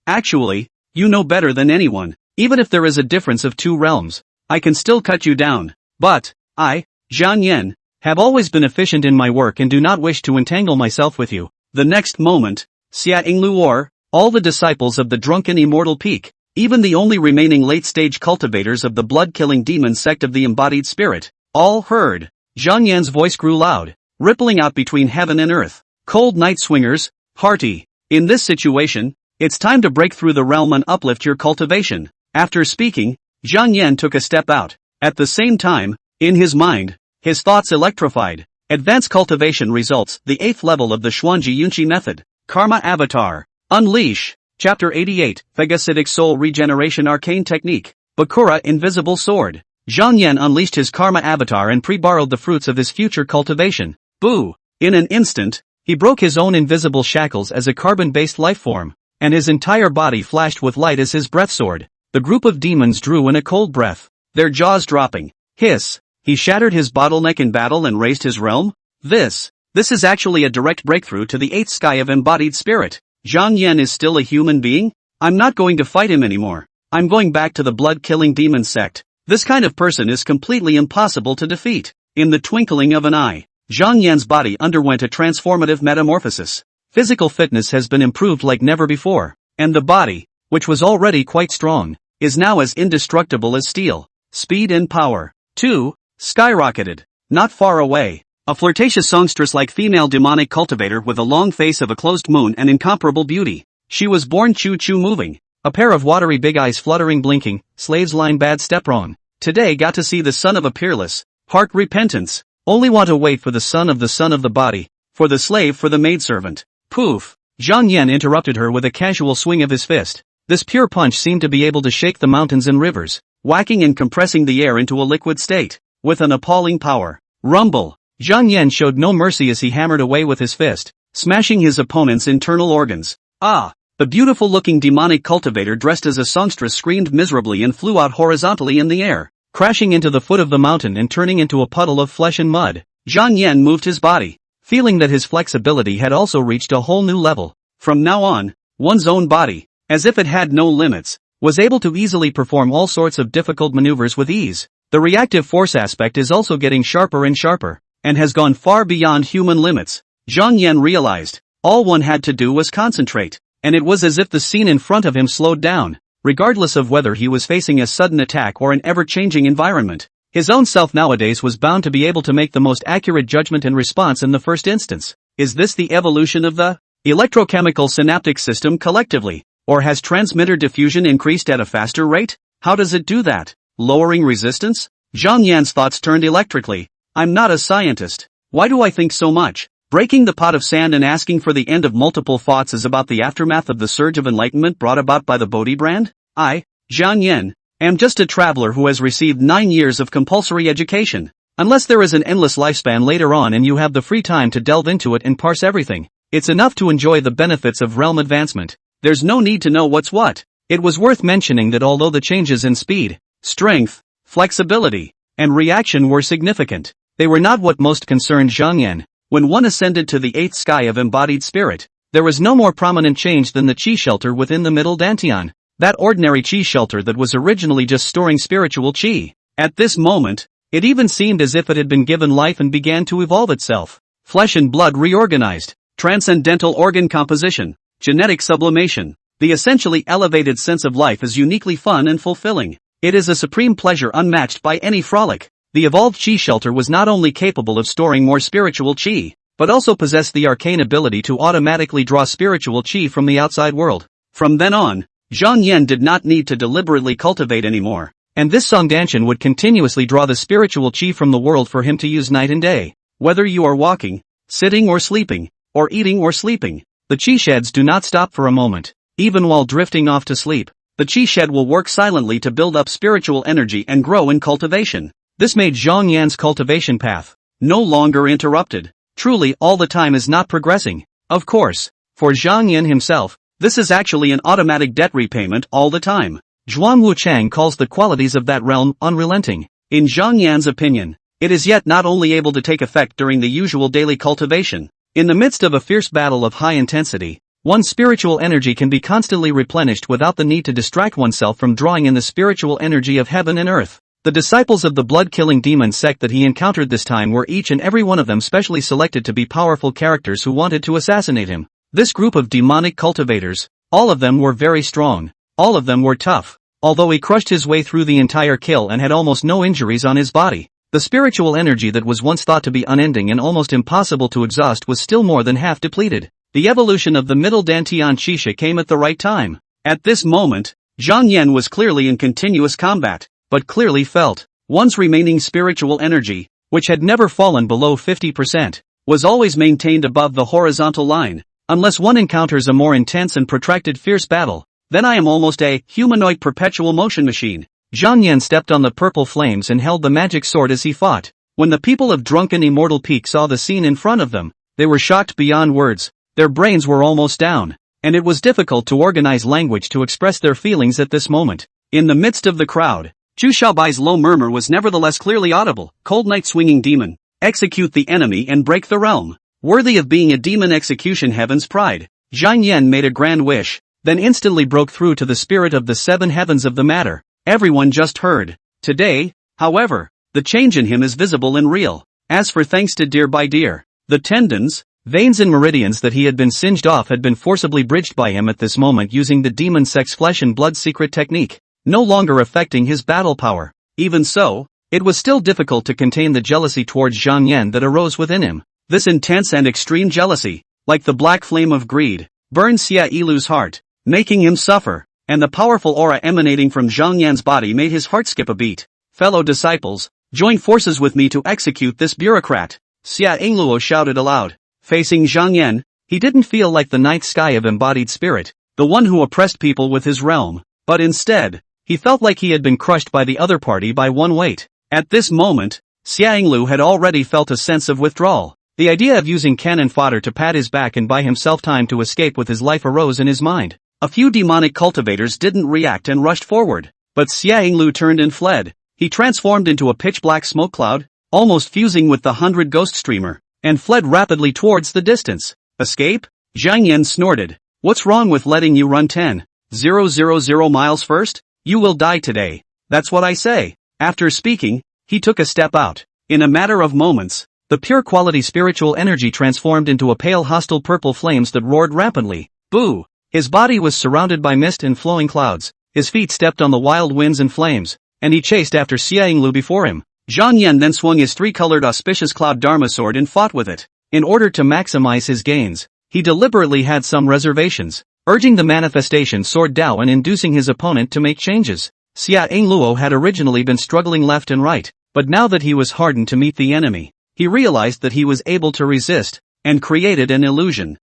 actually, you know better than anyone, even if there is a difference of 2 realms, I can still cut you down. But, I, Zhang Yan, have always been efficient in my work and do not wish to entangle myself with you." The next moment, Xia Yinglu or all the disciples of the Drunken Immortal Peak, even the only remaining late-stage cultivators of the blood-killing demon sect of the embodied spirit, all heard. Zhang Yan's voice grew loud, rippling out between heaven and earth. "Cold night swingers, hearty. In this situation, it's time to break through the realm and uplift your cultivation." After speaking, Zhang Yan took a step out. At the same time, in his mind, his thoughts electrified. Advanced cultivation results, the 8th level of the Xuanji Yunqi method. Karma Avatar. Unleash. Chapter 88, Phagocytic Soul Regeneration Arcane Technique. Bakura Invisible Sword. Zhang Yan unleashed his Karma Avatar and pre-borrowed the fruits of his future cultivation. Boo! In an instant, he broke his own invisible shackles as a carbon-based lifeform, and his entire body flashed with light as his breath soared. The group of demons drew in a cold breath, their jaws dropping. Hiss! He shattered his bottleneck in battle and raised his realm? This is actually a direct breakthrough to the 8th sky of embodied spirit. Zhang Yan is still a human being? I'm not going to fight him anymore. I'm going back to the blood-killing demon sect. This kind of person is completely impossible to defeat. In the twinkling of an eye, Zhang Yan's body underwent a transformative metamorphosis. Physical fitness has been improved like never before, and the body, which was already quite strong, is now as indestructible as steel. Speed and power, too, skyrocketed. Not far away, a flirtatious songstress-like female demonic cultivator with a long face of a closed moon and incomparable beauty. She was born choo-choo moving, a pair of watery big eyes fluttering blinking, slaves line bad step wrong. Today got to see the son of a peerless, heart repentance. Only want to wait for the son of the body, for the slave for the maidservant. Poof! Zhang Yan interrupted her with a casual swing of his fist. This pure punch seemed to be able to shake the mountains and rivers, whacking and compressing the air into a liquid state, with an appalling power. Rumble! Zhang Yan showed no mercy as he hammered away with his fist, smashing his opponent's internal organs. Ah! The beautiful-looking demonic cultivator dressed as a songstress screamed miserably and flew out horizontally in the air, crashing into the foot of the mountain and turning into a puddle of flesh and mud. Zhang Yan moved his body, feeling that his flexibility had also reached a whole new level. From now on, one's own body, as if it had no limits, was able to easily perform all sorts of difficult maneuvers with ease. The reactive force aspect is also getting sharper and sharper, and has gone far beyond human limits. Zhang Yan realized, all one had to do was concentrate, and it was as if the scene in front of him slowed down, regardless of whether he was facing a sudden attack or an ever-changing environment. His own self nowadays was bound to be able to make the most accurate judgment and response in the first instance. Is this the evolution of the electrochemical synaptic system collectively? Or has transmitter diffusion increased at a faster rate? How does it do that? Lowering resistance? Zhang Yan's thoughts turned electrically. I'm not a scientist. Why do I think so much? Breaking the pot of sand and asking for the end of multiple thoughts is about the aftermath of the surge of enlightenment brought about by the Bodhi brand? I, Zhang Yan, am just a traveler who has received 9 years of compulsory education. Unless there is an endless lifespan later on and you have the free time to delve into it and parse everything, it's enough to enjoy the benefits of realm advancement. There's no need to know what's what. It was worth mentioning that although the changes in speed, strength, flexibility, and reaction were significant, they were not what most concerned Zhang Yan. When one ascended to the 8th sky of embodied spirit, there was no more prominent change than the chi shelter within the middle dantian. That ordinary chi shelter that was originally just storing spiritual chi. At this moment, it even seemed as if it had been given life and began to evolve itself. Flesh and blood reorganized, transcendental organ composition, genetic sublimation. The essentially elevated sense of life is uniquely fun and fulfilling. It is a supreme pleasure unmatched by any frolic. The evolved chi shelter was not only capable of storing more spiritual chi, but also possessed the arcane ability to automatically draw spiritual chi from the outside world. From then on, Zhang Yan did not need to deliberately cultivate anymore, and this Songdanshan would continuously draw the spiritual chi from the world for him to use night and day. Whether you are walking, sitting or sleeping, or eating or sleeping, the chi sheds do not stop for a moment. Even while drifting off to sleep, the chi shed will work silently to build up spiritual energy and grow in cultivation. This made Zhang Yan's cultivation path no longer interrupted. Truly, all the time is not progressing. Of course, for Zhang Yan himself, this is actually an automatic debt repayment all the time. Zhuang Wuchang calls the qualities of that realm unrelenting. In Zhang Yan's opinion, it is yet not only able to take effect during the usual daily cultivation. In the midst of a fierce battle of high intensity, one's spiritual energy can be constantly replenished without the need to distract oneself from drawing in the spiritual energy of heaven and earth. The disciples of the blood-killing demon sect that he encountered this time were each and every one of them specially selected to be powerful characters who wanted to assassinate him. This group of demonic cultivators, all of them were very strong. All of them were tough. Although he crushed his way through the entire kill and had almost no injuries on his body, the spiritual energy that was once thought to be unending and almost impossible to exhaust was still more than half depleted. The evolution of the middle dantian Shisha came at the right time. At this moment, Zhang Yan was clearly in continuous combat, but clearly felt one's remaining spiritual energy, which had never fallen below 50%, was always maintained above the horizontal line. Unless one encounters a more intense and protracted fierce battle, then I am almost a humanoid perpetual motion machine. Zhang Yan stepped on the purple flames and held the magic sword as he fought. When the people of drunken Immortal Peak saw the scene in front of them, they were shocked beyond words. Their brains were almost down, and it was difficult to organize language to express their feelings at this moment. In the midst of the crowd, Chu Xiaobai's low murmur was nevertheless clearly audible. Cold night swinging demon, execute the enemy and break the realm. Worthy of being a demon execution heaven's pride. Zhang Yan made a grand wish, then instantly broke through to the spirit of the 7 heavens of the matter. Everyone just heard. Today, however, the change in him is visible and real. As for thanks to deer by deer, the tendons, veins and meridians that he had been singed off had been forcibly bridged by him at this moment using the demon sex flesh and blood secret technique, no longer affecting his battle power. Even so, it was still difficult to contain the jealousy towards Zhang Yan that arose within him. This intense and extreme jealousy, like the black flame of greed, burned Xia Yilu's heart, making him suffer, and the powerful aura emanating from Zhang Yan's body made his heart skip a beat. Fellow disciples, join forces with me to execute this bureaucrat, Xia Yingluo shouted aloud. Facing Zhang Yan, he didn't feel like the night sky of embodied spirit, the one who oppressed people with his realm, but instead, he felt like he had been crushed by the other party by one weight. At this moment, Xia Yinglu had already felt a sense of withdrawal. The idea of using cannon fodder to pat his back and buy himself time to escape with his life arose in his mind. A few demonic cultivators didn't react and rushed forward, but Xia Yinglu turned and fled. He transformed into a pitch-black smoke cloud, almost fusing with the 100 ghost streamer, and fled rapidly towards the distance. Escape? Zhang Yan snorted. What's wrong with letting you run 10,000 miles first? You will die today. That's what I say. After speaking, he took a step out. In a matter of moments, the pure quality spiritual energy transformed into a pale hostile purple flames that roared rapidly. Boo! His body was surrounded by mist and flowing clouds, his feet stepped on the wild winds and flames, and he chased after Xia Yinglu before him. Zhang Yan then swung his three-colored auspicious cloud dharma sword and fought with it. In order to maximize his gains, he deliberately had some reservations, urging the manifestation sword Dao and inducing his opponent to make changes. Xia Yingluo had originally been struggling left and right, but now that he was hardened to meet the enemy, he realized that he was able to resist, and created an illusion.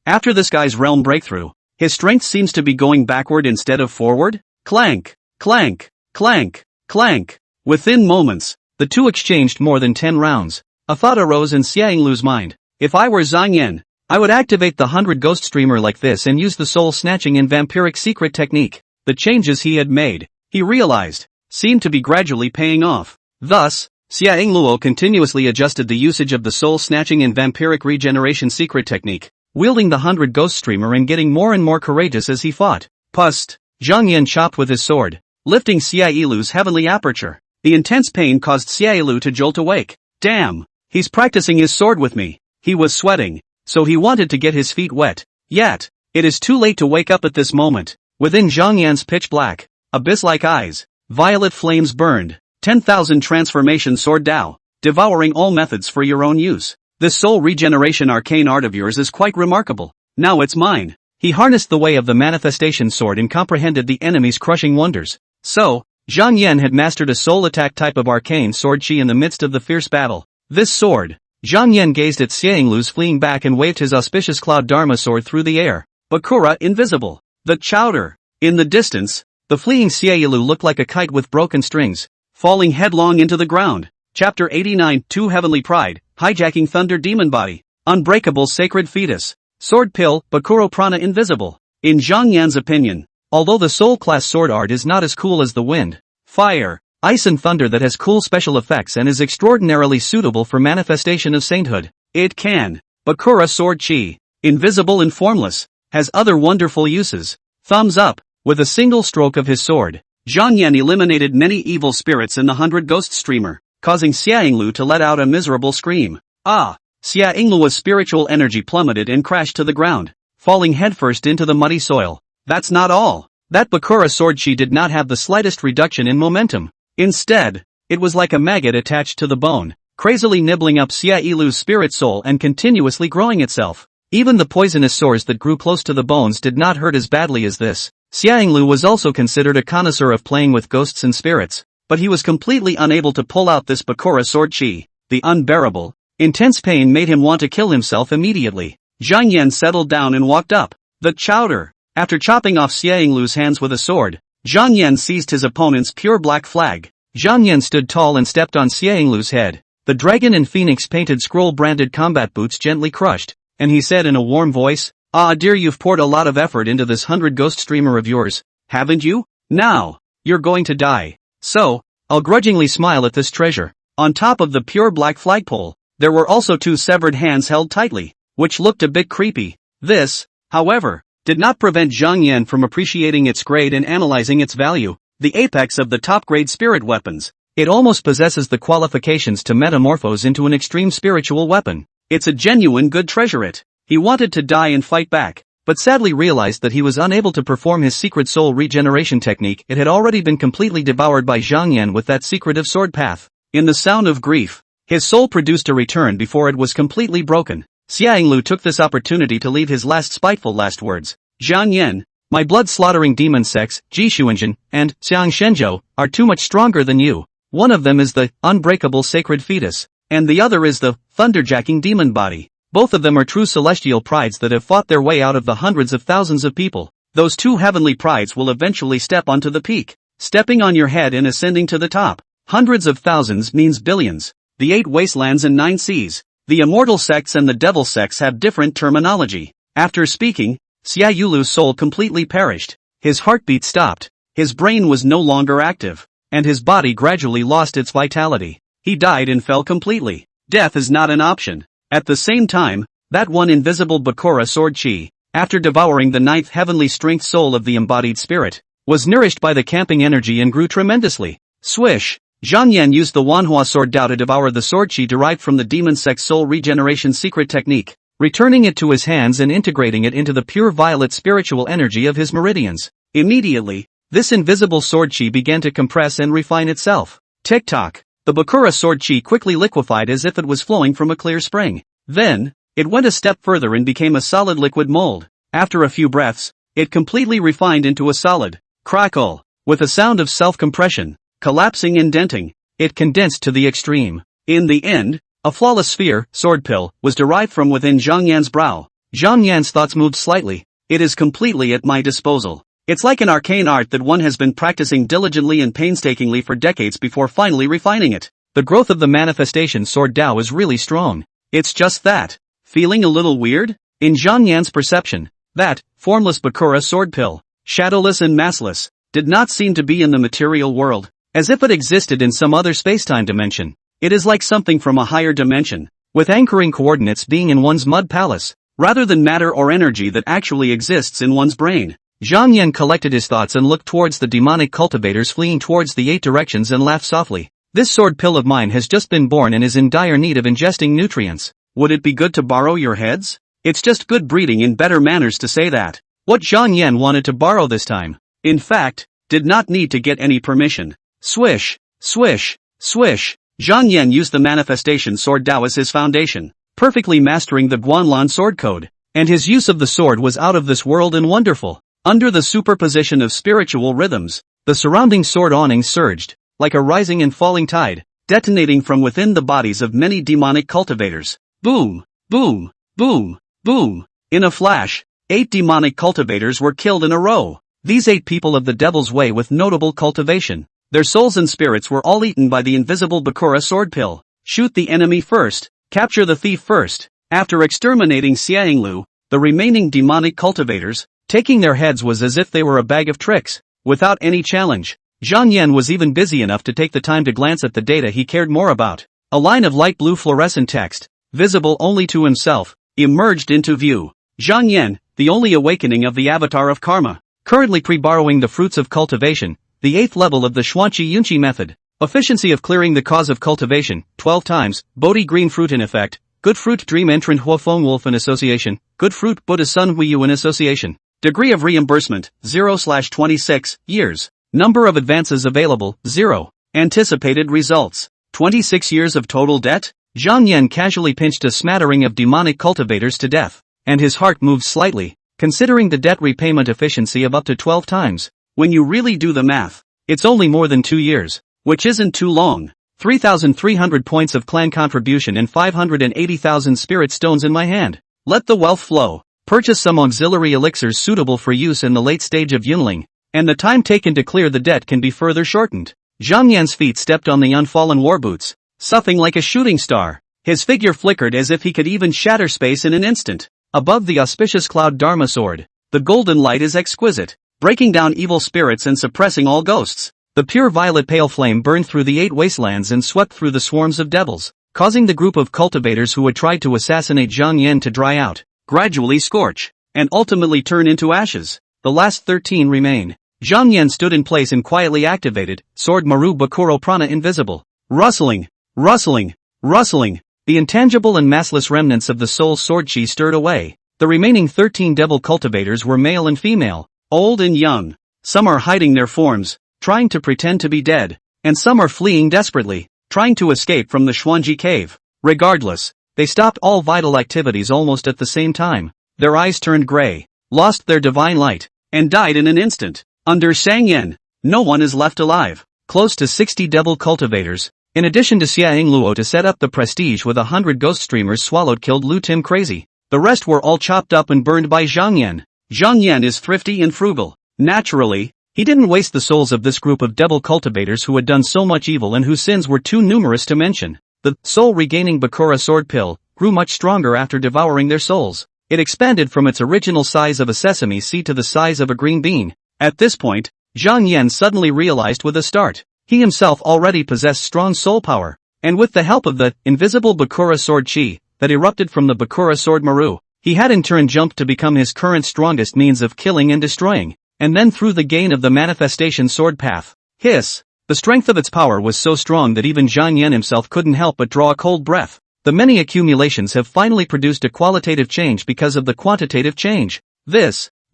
After this guy's realm breakthrough, his strength seems to be going backward instead of forward? Clank, clank, clank, clank. Within moments, the two exchanged more than 10 rounds. A thought arose in Xia Yinglu's mind. If I were Zhang Yan, I would activate the 100 ghost streamer like this and use the soul snatching and vampiric secret technique. The changes he had made, he realized, seemed to be gradually paying off. Thus, Xia Yingluo continuously adjusted the usage of the soul snatching and vampiric regeneration secret technique, wielding the 100 ghost streamer and getting more and more courageous as he fought. Pust! Zhang Yan chopped with his sword, lifting Xia Yilu's heavenly aperture. The intense pain caused Xia Yilu to jolt awake. Damn! He's practicing his sword with me. He was sweating, so he wanted to get his feet wet. Yet, it is too late to wake up at this moment. Within Zhang Yan's pitch-black, abyss-like eyes, violet flames burned. 10,000 transformation sword Dao, devouring all methods for your own use. This soul regeneration arcane art of yours is quite remarkable. Now it's mine. He harnessed the way of the manifestation sword and comprehended the enemy's crushing wonders. So, Zhang Yan had mastered a soul attack type of arcane sword chi in the midst of the fierce battle. This sword, Zhang Yan gazed at Xia Yinglu's fleeing back and waved his auspicious cloud dharma sword through the air. Bakura invisible. The chowder. In the distance, the fleeing Xia Yilu looked like a kite with broken strings, falling headlong into the ground. Chapter 89, 2 Heavenly Pride, Hijacking Thunder Demon Body, Unbreakable Sacred Fetus, Sword Pill, Bakuro Prana Invisible. In Zhang Yan's opinion, although the soul class sword art is not as cool as the wind, fire, ice and thunder that has cool special effects and is extraordinarily suitable for manifestation of sainthood, it can. Bakura Sword Chi, invisible and formless, has other wonderful uses. Thumbs up. With a single stroke of his sword, Zhang Yan eliminated many evil spirits in the 100 ghost streamer, causing Xia Yinglu to let out a miserable scream. Xia Yinglu's spiritual energy plummeted and crashed to the ground, falling headfirst into the muddy soil. That's not all. That Bakura sword chi did not have the slightest reduction in momentum. Instead, it was like a maggot attached to the bone, crazily nibbling up Xia Yilu's spirit soul and continuously growing itself. Even the poisonous sores that grew close to the bones did not hurt as badly as this. Xia Yinglu was also considered a connoisseur of playing with ghosts and spirits, but he was completely unable to pull out this Bakura sword chi. The unbearable, intense pain made him want to kill himself immediately. Zhang Yan settled down and walked up. The chowder. After chopping off Xia Yinglu's hands with a sword, Zhang Yan seized his opponent's pure black flag. Zhang Yan stood tall and stepped on Xia Yinglu's head. The dragon and phoenix painted scroll branded combat boots gently crushed, and he said in a warm voice, dear, you've poured a lot of effort into this 100 ghost streamer of yours, haven't you? Now, you're going to die. So, I'll grudgingly smile at this treasure. On top of the pure black flagpole, there were also 2 severed hands held tightly, which looked a bit creepy. This, however, did not prevent Zhang Yan from appreciating its grade and analyzing its value, the apex of the top-grade spirit weapons. It almost possesses the qualifications to metamorphose into an extreme spiritual weapon. It's a genuine good treasure. He wanted to die and fight back, but sadly realized that he was unable to perform his secret soul regeneration technique. It had already been completely devoured by Zhang Yan with that secretive sword path. In the sound of grief, his soul produced a return before it was completely broken. Xianglu took this opportunity to leave his spiteful last words. Zhang Yan, my blood-slaughtering demon sex, Ji Xuanjin, and Xiang Shenzhou, are too much stronger than you. One of them is the unbreakable sacred fetus, and the other is the thunderjacking demon body. Both of them are true celestial prides that have fought their way out of the hundreds of thousands of people. Those two heavenly prides will eventually step onto the peak, stepping on your head and ascending to the top. Hundreds of thousands means billions. The 8 wastelands and 9 seas. The immortal sects and the devil sects have different terminology. After speaking, Xia Yulu's soul completely perished. His heartbeat stopped. His brain was no longer active, and his body gradually lost its vitality. He died and fell completely. Death is not an option. At the same time, that one invisible Bakura sword chi, after devouring the 9th heavenly strength soul of the embodied spirit, was nourished by the camping energy and grew tremendously. Swish! Zhang Yan used the Manhwa sword Dao to devour the sword chi derived from the demon sex soul regeneration secret technique, returning it to his hands and integrating it into the pure violet spiritual energy of his meridians. Immediately, this invisible sword chi began to compress and refine itself. Tick-tock! The Bakura sword chi quickly liquefied as if it was flowing from a clear spring. Then, it went a step further and became a solid liquid mold. After a few breaths, it completely refined into a solid crackle. With a sound of self-compression, collapsing and denting, it condensed to the extreme. In the end, a flawless sphere, sword pill, was derived from within Zhang Yan's brow. Zhang Yan's thoughts moved slightly. It is completely at my disposal. It's like an arcane art that one has been practicing diligently and painstakingly for decades before finally refining it. The growth of the manifestation sword Dao is really strong. It's just that. Feeling a little weird? In Zhang Yan's perception, that formless Bakura sword pill, shadowless and massless, did not seem to be in the material world, as if it existed in some other spacetime dimension. It is like something from a higher dimension, with anchoring coordinates being in one's mud palace, rather than matter or energy that actually exists in one's brain. Zhang Yan collected his thoughts and looked towards the demonic cultivators fleeing towards the 8 directions and laughed softly. This sword pill of mine has just been born and is in dire need of ingesting nutrients. Would it be good to borrow your heads? It's just good breeding and better manners to say that. What Zhang Yan wanted to borrow this time, in fact, did not need to get any permission. Swish, swish, swish. Zhang Yan used the manifestation sword Dao as his foundation, perfectly mastering the Guanlan sword code, and his use of the sword was out of this world and wonderful. Under the superposition of spiritual rhythms, the surrounding sword awnings surged, like a rising and falling tide, detonating from within the bodies of many demonic cultivators. Boom, boom, boom, boom. In a flash, 8 demonic cultivators were killed in a row. These 8 people of the devil's way with notable cultivation. Their souls and spirits were all eaten by the invisible Bakura sword pill. Shoot the enemy first, capture the thief first. After exterminating Xianglu, the remaining demonic cultivators, taking their heads was as if they were a bag of tricks, without any challenge. Zhang Yan was even busy enough to take the time to glance at the data he cared more about. A line of light blue fluorescent text, visible only to himself, emerged into view. Zhang Yan, the only awakening of the avatar of karma, currently pre-borrowing the fruits of cultivation, the 8th level of the Xuanqi Yunqi method. Efficiency of clearing the cause of cultivation, 12 times, Bodhi green fruit in effect, good fruit dream entrant Huafeng wolf in association, good fruit Buddha sun Huiyu in association. Degree of reimbursement, 0/26 years. Number of advances available, 0. Anticipated results, 26 years of total debt? Zhang Yan casually pinched a smattering of demonic cultivators to death, and his heart moved slightly, considering the debt repayment efficiency of up to 12 times. When you really do the math, it's only more than 2 years, which isn't too long. 3,300 points of clan contribution and 580,000 spirit stones in my hand. Let the wealth flow. Purchase some auxiliary elixirs suitable for use in the late stage of Yunling, and the time taken to clear the debt can be further shortened. Zhang Yan's feet stepped on the unfallen war boots, soughing like a shooting star. His figure flickered as if he could even shatter space in an instant. Above the auspicious cloud Dharma sword, the golden light is exquisite, breaking down evil spirits and suppressing all ghosts. The pure violet pale flame burned through the 8 wastelands and swept through the swarms of devils, causing the group of cultivators who had tried to assassinate Zhang Yan to dry out, gradually scorch, and ultimately turn into ashes. The last 13 remain. Zhang Yan stood in place and quietly activated, Sword Maru Bakuro Prana Invisible. Rustling, rustling, rustling. The intangible and massless remnants of the soul's sword chi stirred away. The remaining 13 devil cultivators were male and female, old and young. Some are hiding their forms, trying to pretend to be dead, and some are fleeing desperately, trying to escape from the Xuanji cave. Regardless, they stopped all vital activities almost at the same time. Their eyes turned gray, lost their divine light, and died in an instant. Under Shangyan, no one is left alive. Close to 60 devil cultivators, in addition to Xiaing Luo to set up the prestige with 100 ghost streamers swallowed killed Lu Tim crazy. The rest were all chopped up and burned by Zhang Yan. Zhang Yan is thrifty and frugal. Naturally, he didn't waste the souls of this group of devil cultivators who had done so much evil and whose sins were too numerous to mention. The soul-regaining Bakura sword pill grew much stronger after devouring their souls. It expanded from its original size of a sesame seed to the size of a green bean. At this point, Zhang Yan suddenly realized with a start, he himself already possessed strong soul power, and with the help of the invisible Bakura sword chi that erupted from the Bakura sword Maru, he had in turn jumped to become his current strongest means of killing and destroying, and then through the gain of the manifestation sword path. Hiss! The strength of its power was so strong that even Zhang Yan himself couldn't help but draw a cold breath. The many accumulations have finally produced a qualitative change because of the quantitative change.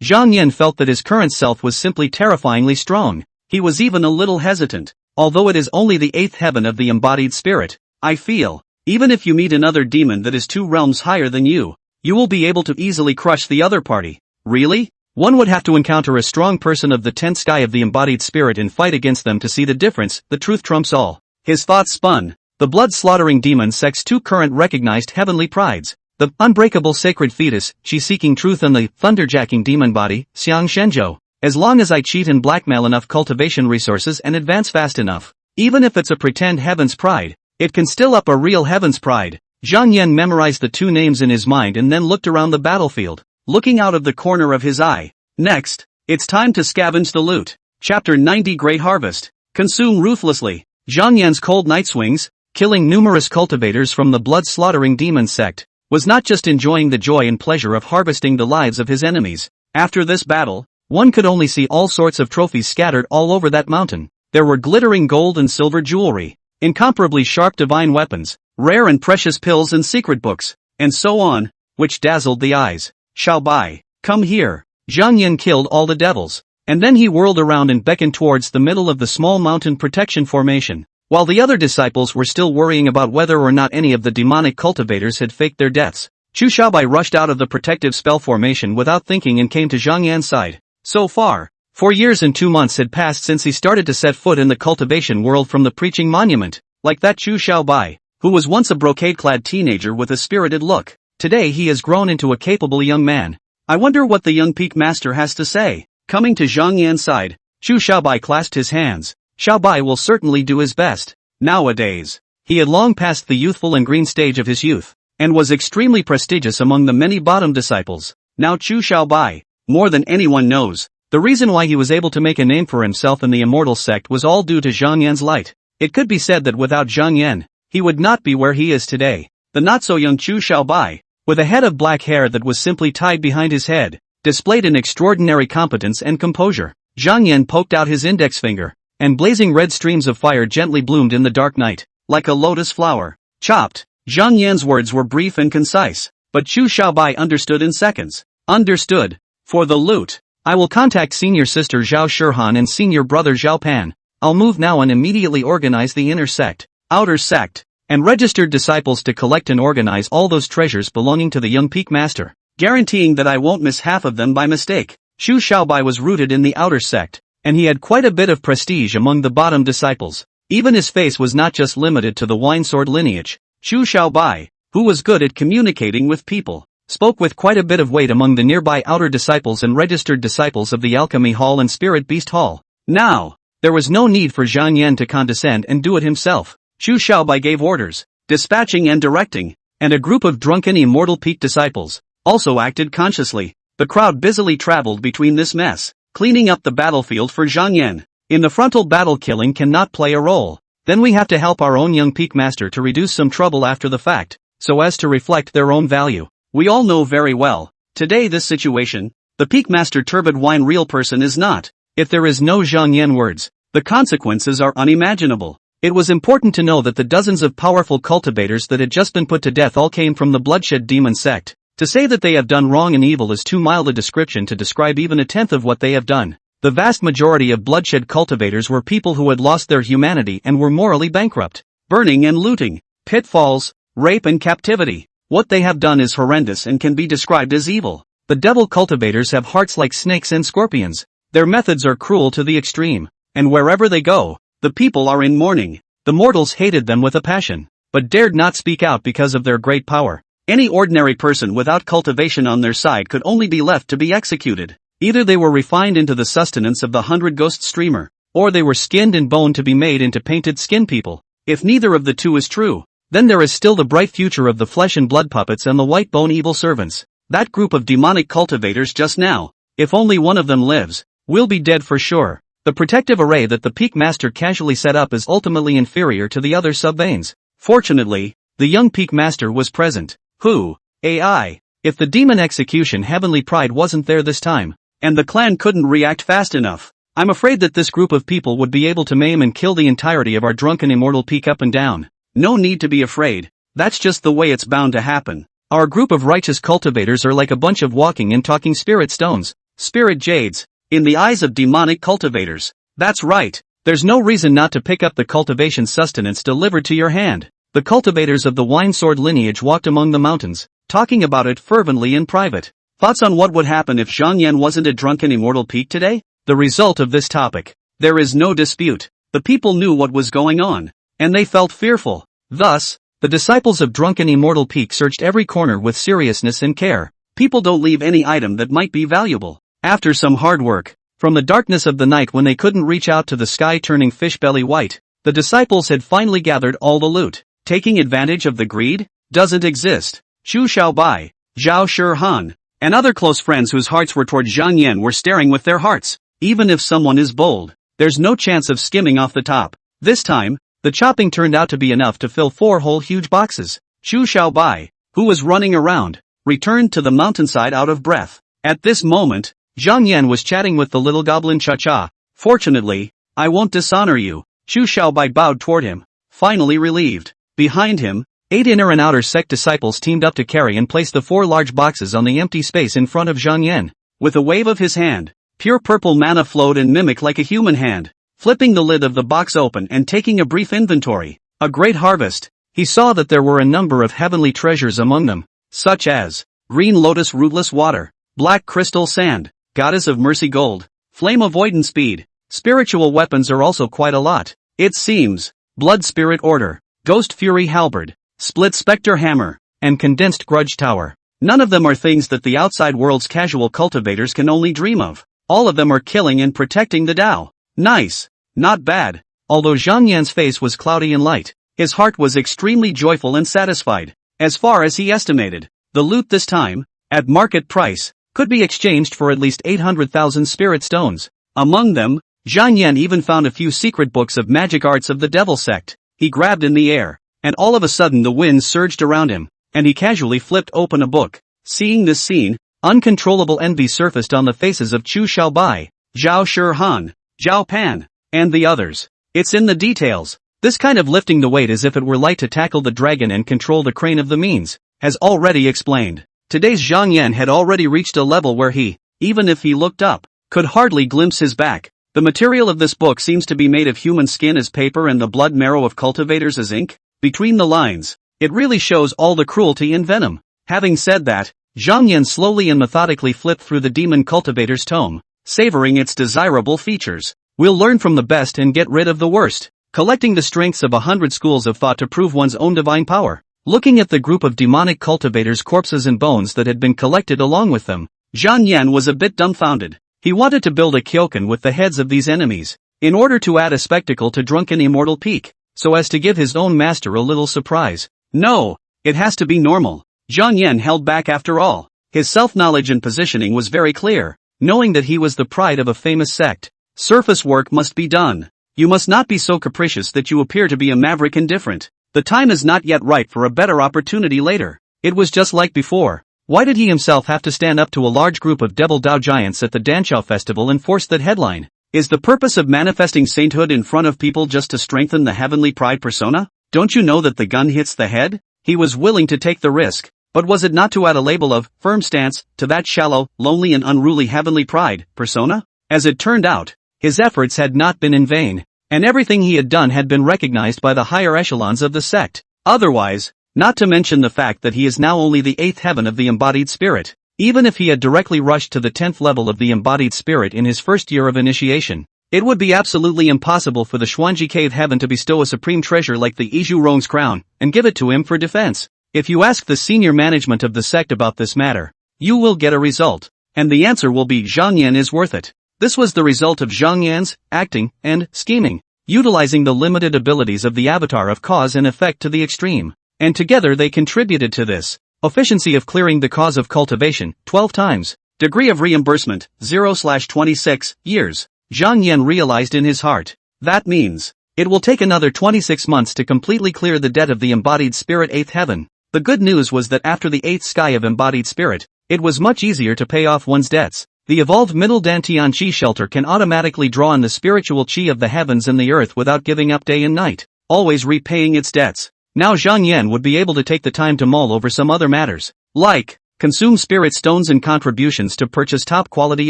Zhang Yan felt that his current self was simply terrifyingly strong. He was even a little hesitant. Although it is only the 8th heaven of the embodied spirit, I feel, even if you meet another demon that is 2 realms higher than you will be able to easily crush the other party. Really? One would have to encounter a strong person of the 10th sky of the embodied spirit and fight against them to see the difference. The truth trumps all. His thoughts spun. The blood-slaughtering demon sect's 2 current recognized heavenly prides. The unbreakable sacred fetus, she seeking truth, and the thunderjacking demon body, Xiang Shenzhou. As long as I cheat and blackmail enough cultivation resources and advance fast enough, even if it's a pretend heaven's pride, it can still up a real heaven's pride. Zhang Yan memorized the 2 names in his mind and then looked around the battlefield, looking out of the corner of his eye. Next, it's time to scavenge the loot. Chapter 90 Great Harvest. Consume ruthlessly. Zhang Yan's cold night swings, killing numerous cultivators from the blood-slaughtering demon sect, was not just enjoying the joy and pleasure of harvesting the lives of his enemies. After this battle, one could only see all sorts of trophies scattered all over that mountain. There were glittering gold and silver jewelry, incomparably sharp divine weapons, rare and precious pills and secret books, and so on, which dazzled the eyes. Xiaobai, come here. Zhang Yan killed all the devils, and then he whirled around and beckoned towards the middle of the small mountain protection formation. While the other disciples were still worrying about whether or not any of the demonic cultivators had faked their deaths, Chu Xiaobai rushed out of the protective spell formation without thinking and came to Zhang Yan's side. So far, 4 years and 2 months had passed since he started to set foot in the cultivation world from the preaching monument. Like that Chu Xiaobai, who was once a brocade-clad teenager with a spirited look, today he has grown into a capable young man. I wonder what the young peak master has to say. Coming to Zhang Yan's side, Chu Xiaobai clasped his hands. Xiaobai will certainly do his best. Nowadays, he had long passed the youthful and green stage of his youth, and was extremely prestigious among the many bottom disciples. Now Chu Xiaobai, more than anyone knows, the reason why he was able to make a name for himself in the immortal sect was all due to Zhang Yan's light. It could be said that without Zhang Yan, he would not be where he is today. The not-so-young Chu Xiaobai, with a head of black hair that was simply tied behind his head, displayed an extraordinary competence and composure. Zhang Yan poked out his index finger, and blazing red streams of fire gently bloomed in the dark night, like a lotus flower. Chopped. Zhang Yan's words were brief and concise, but Chu Xiaobai understood in seconds. Understood. For the loot, I will contact senior sister Zhao Shirhan and senior brother Zhao Pan. I'll move now and immediately organize the inner sect, outer sect, and registered disciples to collect and organize all those treasures belonging to the young peak master, guaranteeing that I won't miss half of them by mistake. Chu Xiaobai was rooted in the outer sect, and he had quite a bit of prestige among the bottom disciples. Even his face was not just limited to the wine sword lineage. Chu Xiaobai, who was good at communicating with people, spoke with quite a bit of weight among the nearby outer disciples and registered disciples of the Alchemy Hall and Spirit Beast Hall. Now, there was no need for Zhang Yan to condescend and do it himself. Chu Xiaobai gave orders, dispatching and directing, and a group of drunken immortal peak disciples also acted consciously. The crowd busily traveled between this mess, cleaning up the battlefield for Zhang Yan. In the frontal battle, killing cannot play a role. Then we have to help our own young peak master to reduce some trouble after the fact, so as to reflect their own value. We all know very well, today this situation, the peak master turbid wine real person is not. If there is no Zhang Yan words, the consequences are unimaginable. It was important to know that the dozens of powerful cultivators that had just been put to death all came from the bloodshed demon sect. To say that they have done wrong and evil is too mild a description to describe even a tenth of what they have done. The vast majority of bloodshed cultivators were people who had lost their humanity and were morally bankrupt. Burning and looting, pitfalls, rape and captivity. What they have done is horrendous and can be described as evil. The devil cultivators have hearts like snakes and scorpions. Their methods are cruel to the extreme. And wherever they go, the people are in mourning. The mortals hated them with a passion, but dared not speak out because of their great power. Any ordinary person without cultivation on their side could only be left to be executed. Either they were refined into the sustenance of the 100-ghost streamer, or they were skinned and boned to be made into painted skin people. If neither of the two is true, then there is still the bright future of the flesh and blood puppets and the white bone evil servants. That group of demonic cultivators just now, if only one of them lives, will be dead for sure. The protective array that the Peak Master casually set up is ultimately inferior to the other sub-veins. Fortunately, the young Peak Master was present. Who? AI. If the demon execution Heavenly Pride wasn't there this time, and the clan couldn't react fast enough, I'm afraid that this group of people would be able to maim and kill the entirety of our drunken immortal Peak up and down. No need to be afraid. That's just the way it's bound to happen. Our group of righteous cultivators are like a bunch of walking and talking spirit stones, spirit jades, in the eyes of demonic cultivators. That's right. There's no reason not to pick up the cultivation sustenance delivered to your hand. The cultivators of the Wine Sword lineage walked among the mountains, talking about it fervently in private. Thoughts on what would happen if Zhang Yan wasn't a drunken immortal Peak today? The result of this topic. There is no dispute. The people knew what was going on, and they felt fearful. Thus, the disciples of drunken immortal Peak searched every corner with seriousness and care. People don't leave any item that might be valuable. After some hard work, from the darkness of the night when they couldn't reach out to the sky turning fish belly white, the disciples had finally gathered all the loot. Taking advantage of the greed? Doesn't exist. Xu Xiaobai, Zhao Shihan, and other close friends whose hearts were toward Zhang Yan were staring with their hearts. Even if someone is bold, there's no chance of skimming off the top. This time, the chopping turned out to be enough to fill 4 whole huge boxes. Xu Xiaobai, who was running around, returned to the mountainside out of breath. At this moment, Zhang Yan was chatting with the little goblin Cha-Cha. Fortunately, I won't dishonor you. Xu Xiaobai bowed toward him, finally relieved. Behind him, 8 inner and outer sect disciples teamed up to carry and place the 4 large boxes on the empty space in front of Zhang Yan. With a wave of his hand, pure purple mana flowed and mimicked like a human hand. Flipping the lid of the box open and taking a brief inventory, a great harvest, he saw that there were a number of heavenly treasures among them, such as green lotus rootless water, black crystal sand, goddess of mercy gold, flame avoidance speed. Spiritual weapons are also quite a lot. It seems, blood spirit order, ghost fury halberd, split spectre hammer, and condensed grudge tower. None of them are things that the outside world's casual cultivators can only dream of. All of them are killing and protecting the Tao. Nice. Not bad. Although Zhang Yan's face was cloudy and light, his heart was extremely joyful and satisfied. As far as he estimated, the loot this time, at market price, could be exchanged for at least 800,000 spirit stones. Among them, Zhang Yan even found a few secret books of magic arts of the devil sect. He grabbed in the air, and all of a sudden the wind surged around him, and he casually flipped open a book. Seeing this scene, uncontrollable envy surfaced on the faces of Xu Xiaobai, Zhao Shihan, Zhao Pan, and the others. It's in the details. This kind of lifting the weight as if it were light to tackle the dragon and control the crane of the means, has already explained. Today's Zhang Yan had already reached a level where he, even if he looked up, could hardly glimpse his back. The material of this book seems to be made of human skin as paper and the blood marrow of cultivators as ink. Between the lines, it really shows all the cruelty and venom. Having said that, Zhang Yan slowly and methodically flipped through the demon cultivator's tome, savoring its desirable features. We'll learn from the best and get rid of the worst, collecting the strengths of 100 schools of thought to prove one's own divine power. Looking at the group of demonic cultivators' corpses and bones that had been collected along with them, Zhang Yan was a bit dumbfounded. He wanted to build a kyokan with the heads of these enemies, in order to add a spectacle to drunken immortal Peak, so as to give his own master a little surprise. No, it has to be normal. Zhang Yan held back after all. His self-knowledge and positioning was very clear, knowing that he was the pride of a famous sect. Surface work must be done. You must not be so capricious that you appear to be a maverick indifferent. The time is not yet right for a better opportunity later. It was just like before. Why did he himself have to stand up to a large group of Devil Dao giants at the Danshao festival and force that headline? Is the purpose of manifesting sainthood in front of people just to strengthen the heavenly pride persona? Don't you know that the gun hits the head? He was willing to take the risk, but was it not to add a label of firm stance to that shallow, lonely and unruly heavenly pride persona? As it turned out, his efforts had not been in vain, and everything he had done had been recognized by the higher echelons of the sect. Otherwise, not to mention the fact that he is now only the 8th heaven of the embodied spirit. Even if he had directly rushed to the 10th level of the embodied spirit in his first year of initiation, it would be absolutely impossible for the Xuanji Cave Heaven to bestow a supreme treasure like the Iju Rong's crown and give it to him for defense. If you ask the senior management of the sect about this matter, you will get a result, and the answer will be Zhang Yan is worth it. This was the result of Zhang Yan's acting and scheming, utilizing the limited abilities of the avatar of cause and effect to the extreme, and together they contributed to this efficiency of clearing the cause of cultivation 12 times. Degree of reimbursement 0/26 years. Zhang Yan realized in his heart. That means it will take another 26 months to completely clear the debt of the embodied spirit 8th heaven. The good news was that after the 8th sky of embodied spirit, it was much easier to pay off one's debts. The evolved middle Dantian Qi shelter can automatically draw on the spiritual Qi of the heavens and the earth without giving up day and night, always repaying its debts. Now Zhang Yan would be able to take the time to mull over some other matters, like consume spirit stones and contributions to purchase top quality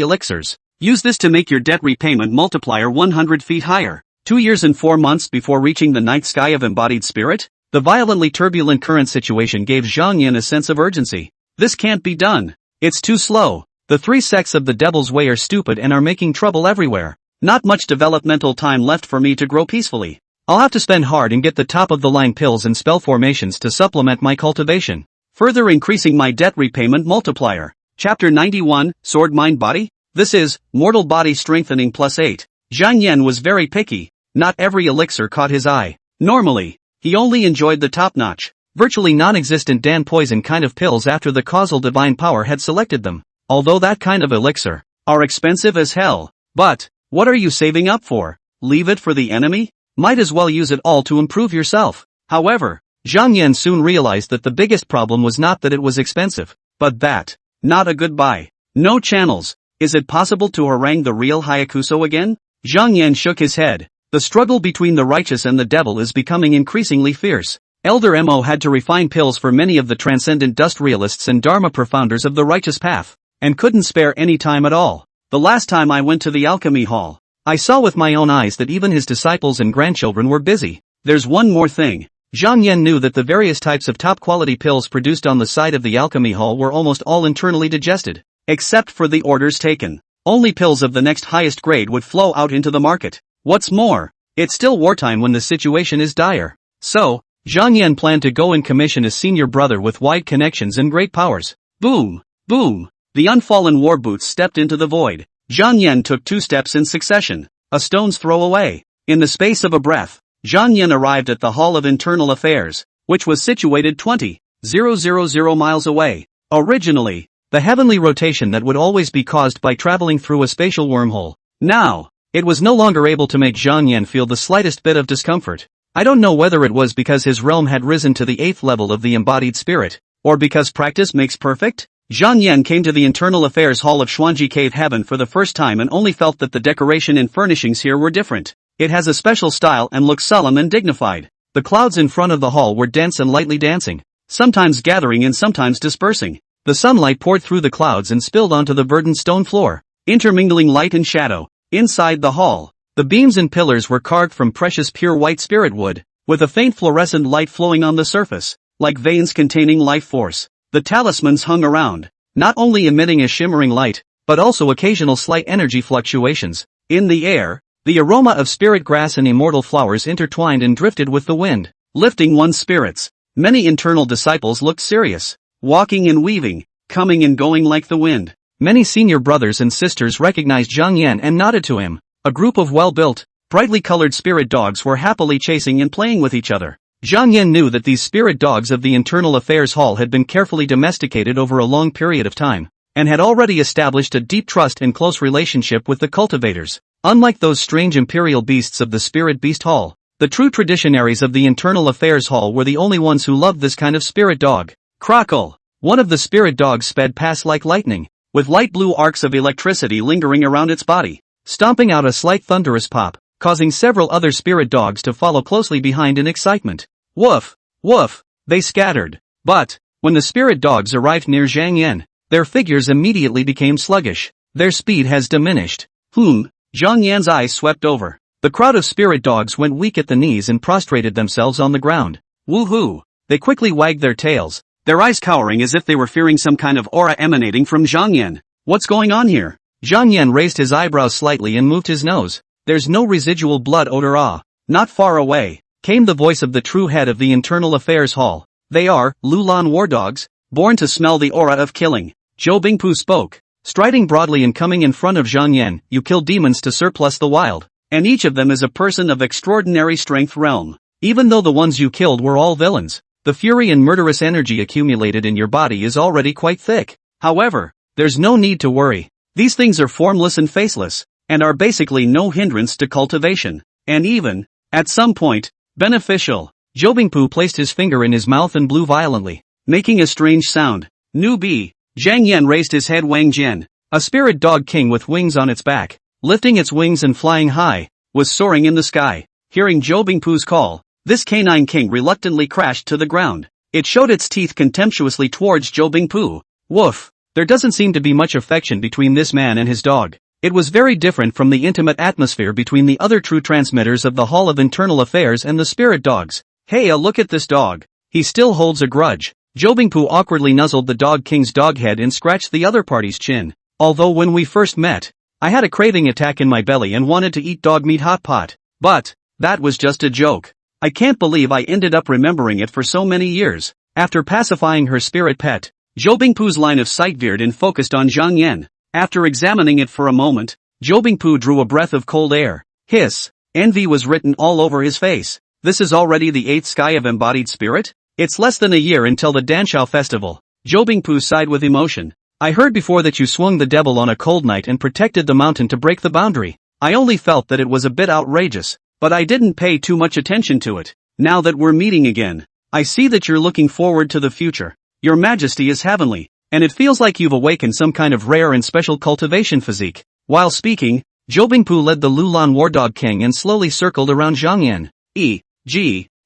elixirs. Use this to make your debt repayment multiplier 100 feet higher. 2 years and 4 months before reaching the 9th sky of embodied spirit, the violently turbulent current situation gave Zhang Yan a sense of urgency. This can't be done. It's too slow. The 3 sects of the Devil's Way are stupid and are making trouble everywhere. Not much developmental time left for me to grow peacefully. I'll have to spend hard and get the top-of-the-line pills and spell formations to supplement my cultivation, further increasing my debt repayment multiplier. Chapter 91, Sword Mind Body? This is, Mortal Body Strengthening plus 8. Zhang Yan was very picky. Not every elixir caught his eye. Normally, he only enjoyed the top-notch, virtually non-existent Dan poison kind of pills after the causal divine power had selected them. Although that kind of elixir are expensive as hell. But, what are you saving up for? Leave it for the enemy? Might as well use it all to improve yourself. However, Zhang Yan soon realized that the biggest problem was not that it was expensive, but that, not a good buy. No channels. Is it possible to harangue the real Hayakuso again? Zhang Yan shook his head. The struggle between the righteous and the devil is becoming increasingly fierce. Elder Mo had to refine pills for many of the transcendent dust realists and dharma profounders of the righteous path, and couldn't spare any time at all. The last time I went to the alchemy hall, I saw with my own eyes that even his disciples and grandchildren were busy. There's one more thing. Zhang Yan knew that the various types of top-quality pills produced on the side of the alchemy hall were almost all internally digested. Except for the orders taken. Only pills of the next highest grade would flow out into the market. What's more, it's still wartime when the situation is dire. So, Zhang Yan planned to go and commission a senior brother with wide connections and great powers. Boom! Boom! The unfallen war boots stepped into the void. Zhang Yan took 2 steps in succession, a stone's throw away. In the space of a breath, Zhang Yan arrived at the Hall of Internal Affairs, which was situated 20,000 miles away. Originally, the heavenly rotation that would always be caused by traveling through a spatial wormhole. Now, it was no longer able to make Zhang Yan feel the slightest bit of discomfort. I don't know whether it was because his realm had risen to the 8th level of the embodied spirit, or because practice makes perfect. Zhang Yan came to the Internal Affairs Hall of Xuanji Cave Heaven for the first time and only felt that the decoration and furnishings here were different. It has a special style and looks solemn and dignified. The clouds in front of the hall were dense and lightly dancing, sometimes gathering and sometimes dispersing. The sunlight poured through the clouds and spilled onto the verdant stone floor, intermingling light and shadow. Inside the hall, the beams and pillars were carved from precious pure white spirit wood, with a faint fluorescent light flowing on the surface, like veins containing life force. The talismans hung around, not only emitting a shimmering light, but also occasional slight energy fluctuations. In the air, the aroma of spirit grass and immortal flowers intertwined and drifted with the wind, lifting one's spirits. Many internal disciples looked serious, walking and weaving, coming and going like the wind. Many senior brothers and sisters recognized Zhang Yan and nodded to him. A group of well-built, brightly colored spirit dogs were happily chasing and playing with each other. Zhang Yan knew that these spirit dogs of the Internal Affairs Hall had been carefully domesticated over a long period of time, and had already established a deep trust and close relationship with the cultivators. Unlike those strange imperial beasts of the Spirit Beast Hall, the true traditionaries of the Internal Affairs Hall were the only ones who loved this kind of spirit dog. Crackle! One of the spirit dogs sped past like lightning, with light blue arcs of electricity lingering around its body. stomping out a slight thunderous pop, causing several other spirit dogs to follow closely behind in excitement. Woof! Woof! They scattered. But, when the spirit dogs arrived near Zhang Yan, their figures immediately became sluggish. Their speed has diminished. Zhang Yan's eyes swept over. The crowd of spirit dogs went weak at the knees and prostrated themselves on the ground. Woohoo! They quickly wagged their tails, their eyes cowering as if they were fearing some kind of aura emanating from Zhang Yan. What's going on here? Zhang Yan raised his eyebrows slightly and moved his nose. There's no residual blood odor. Not far away came the voice of the true head of the Internal Affairs Hall. They are Lulan war dogs, born to smell the aura of killing. Zhou Bingpu spoke, striding broadly and coming in front of Zhang Yan. You kill demons to surplus the wild, and each of them is a person of extraordinary strength realm. Even though the ones you killed were all villains, the fury and murderous energy accumulated in your body is already quite thick. However, there's no need to worry. These things are formless and faceless, and are basically no hindrance to cultivation, and even, at some point, beneficial. Zhou Bingpu placed his finger in his mouth and blew violently, making a strange sound. Newbie. Zhang Yan raised his head. Wang Jian, a spirit dog king with wings on its back, lifting its wings and flying high, was soaring in the sky. Hearing Zhou Bingpu's call, this canine king reluctantly crashed to the ground. It showed its teeth contemptuously towards Zhou Bingpu. Woof! There doesn't seem to be much affection between this man and his dog. It was very different from the intimate atmosphere between the other true transmitters of the Hall of Internal Affairs and the spirit dogs. Hey, look at this dog. He still holds a grudge. Zhou Bingpu awkwardly nuzzled the dog king's dog head and scratched the other party's chin. Although when we first met, I had a craving attack in my belly and wanted to eat dog meat hot pot. But, that was just a joke. I can't believe I ended up remembering it for so many years. After pacifying her spirit pet, Zhou Bingpu's line of sight veered and focused on Zhang Yan. After examining it for a moment, Zhou Bingpu drew a breath of cold air. Hiss! Envy was written all over his face. This is already the 8th sky of embodied spirit? It's less than a year until the Danshao festival. Zhou Bingpu sighed with emotion. I heard before that you swung the devil on a cold night and protected the mountain to break the boundary. I only felt that it was a bit outrageous, but I didn't pay too much attention to it. Now that we're meeting again, I see that you're looking forward to the future. Your Majesty is heavenly, and it feels like you've awakened some kind of rare and special cultivation physique. While speaking, Zhou Bingpu led the Lulan War Dog King and slowly circled around Zhang Yan.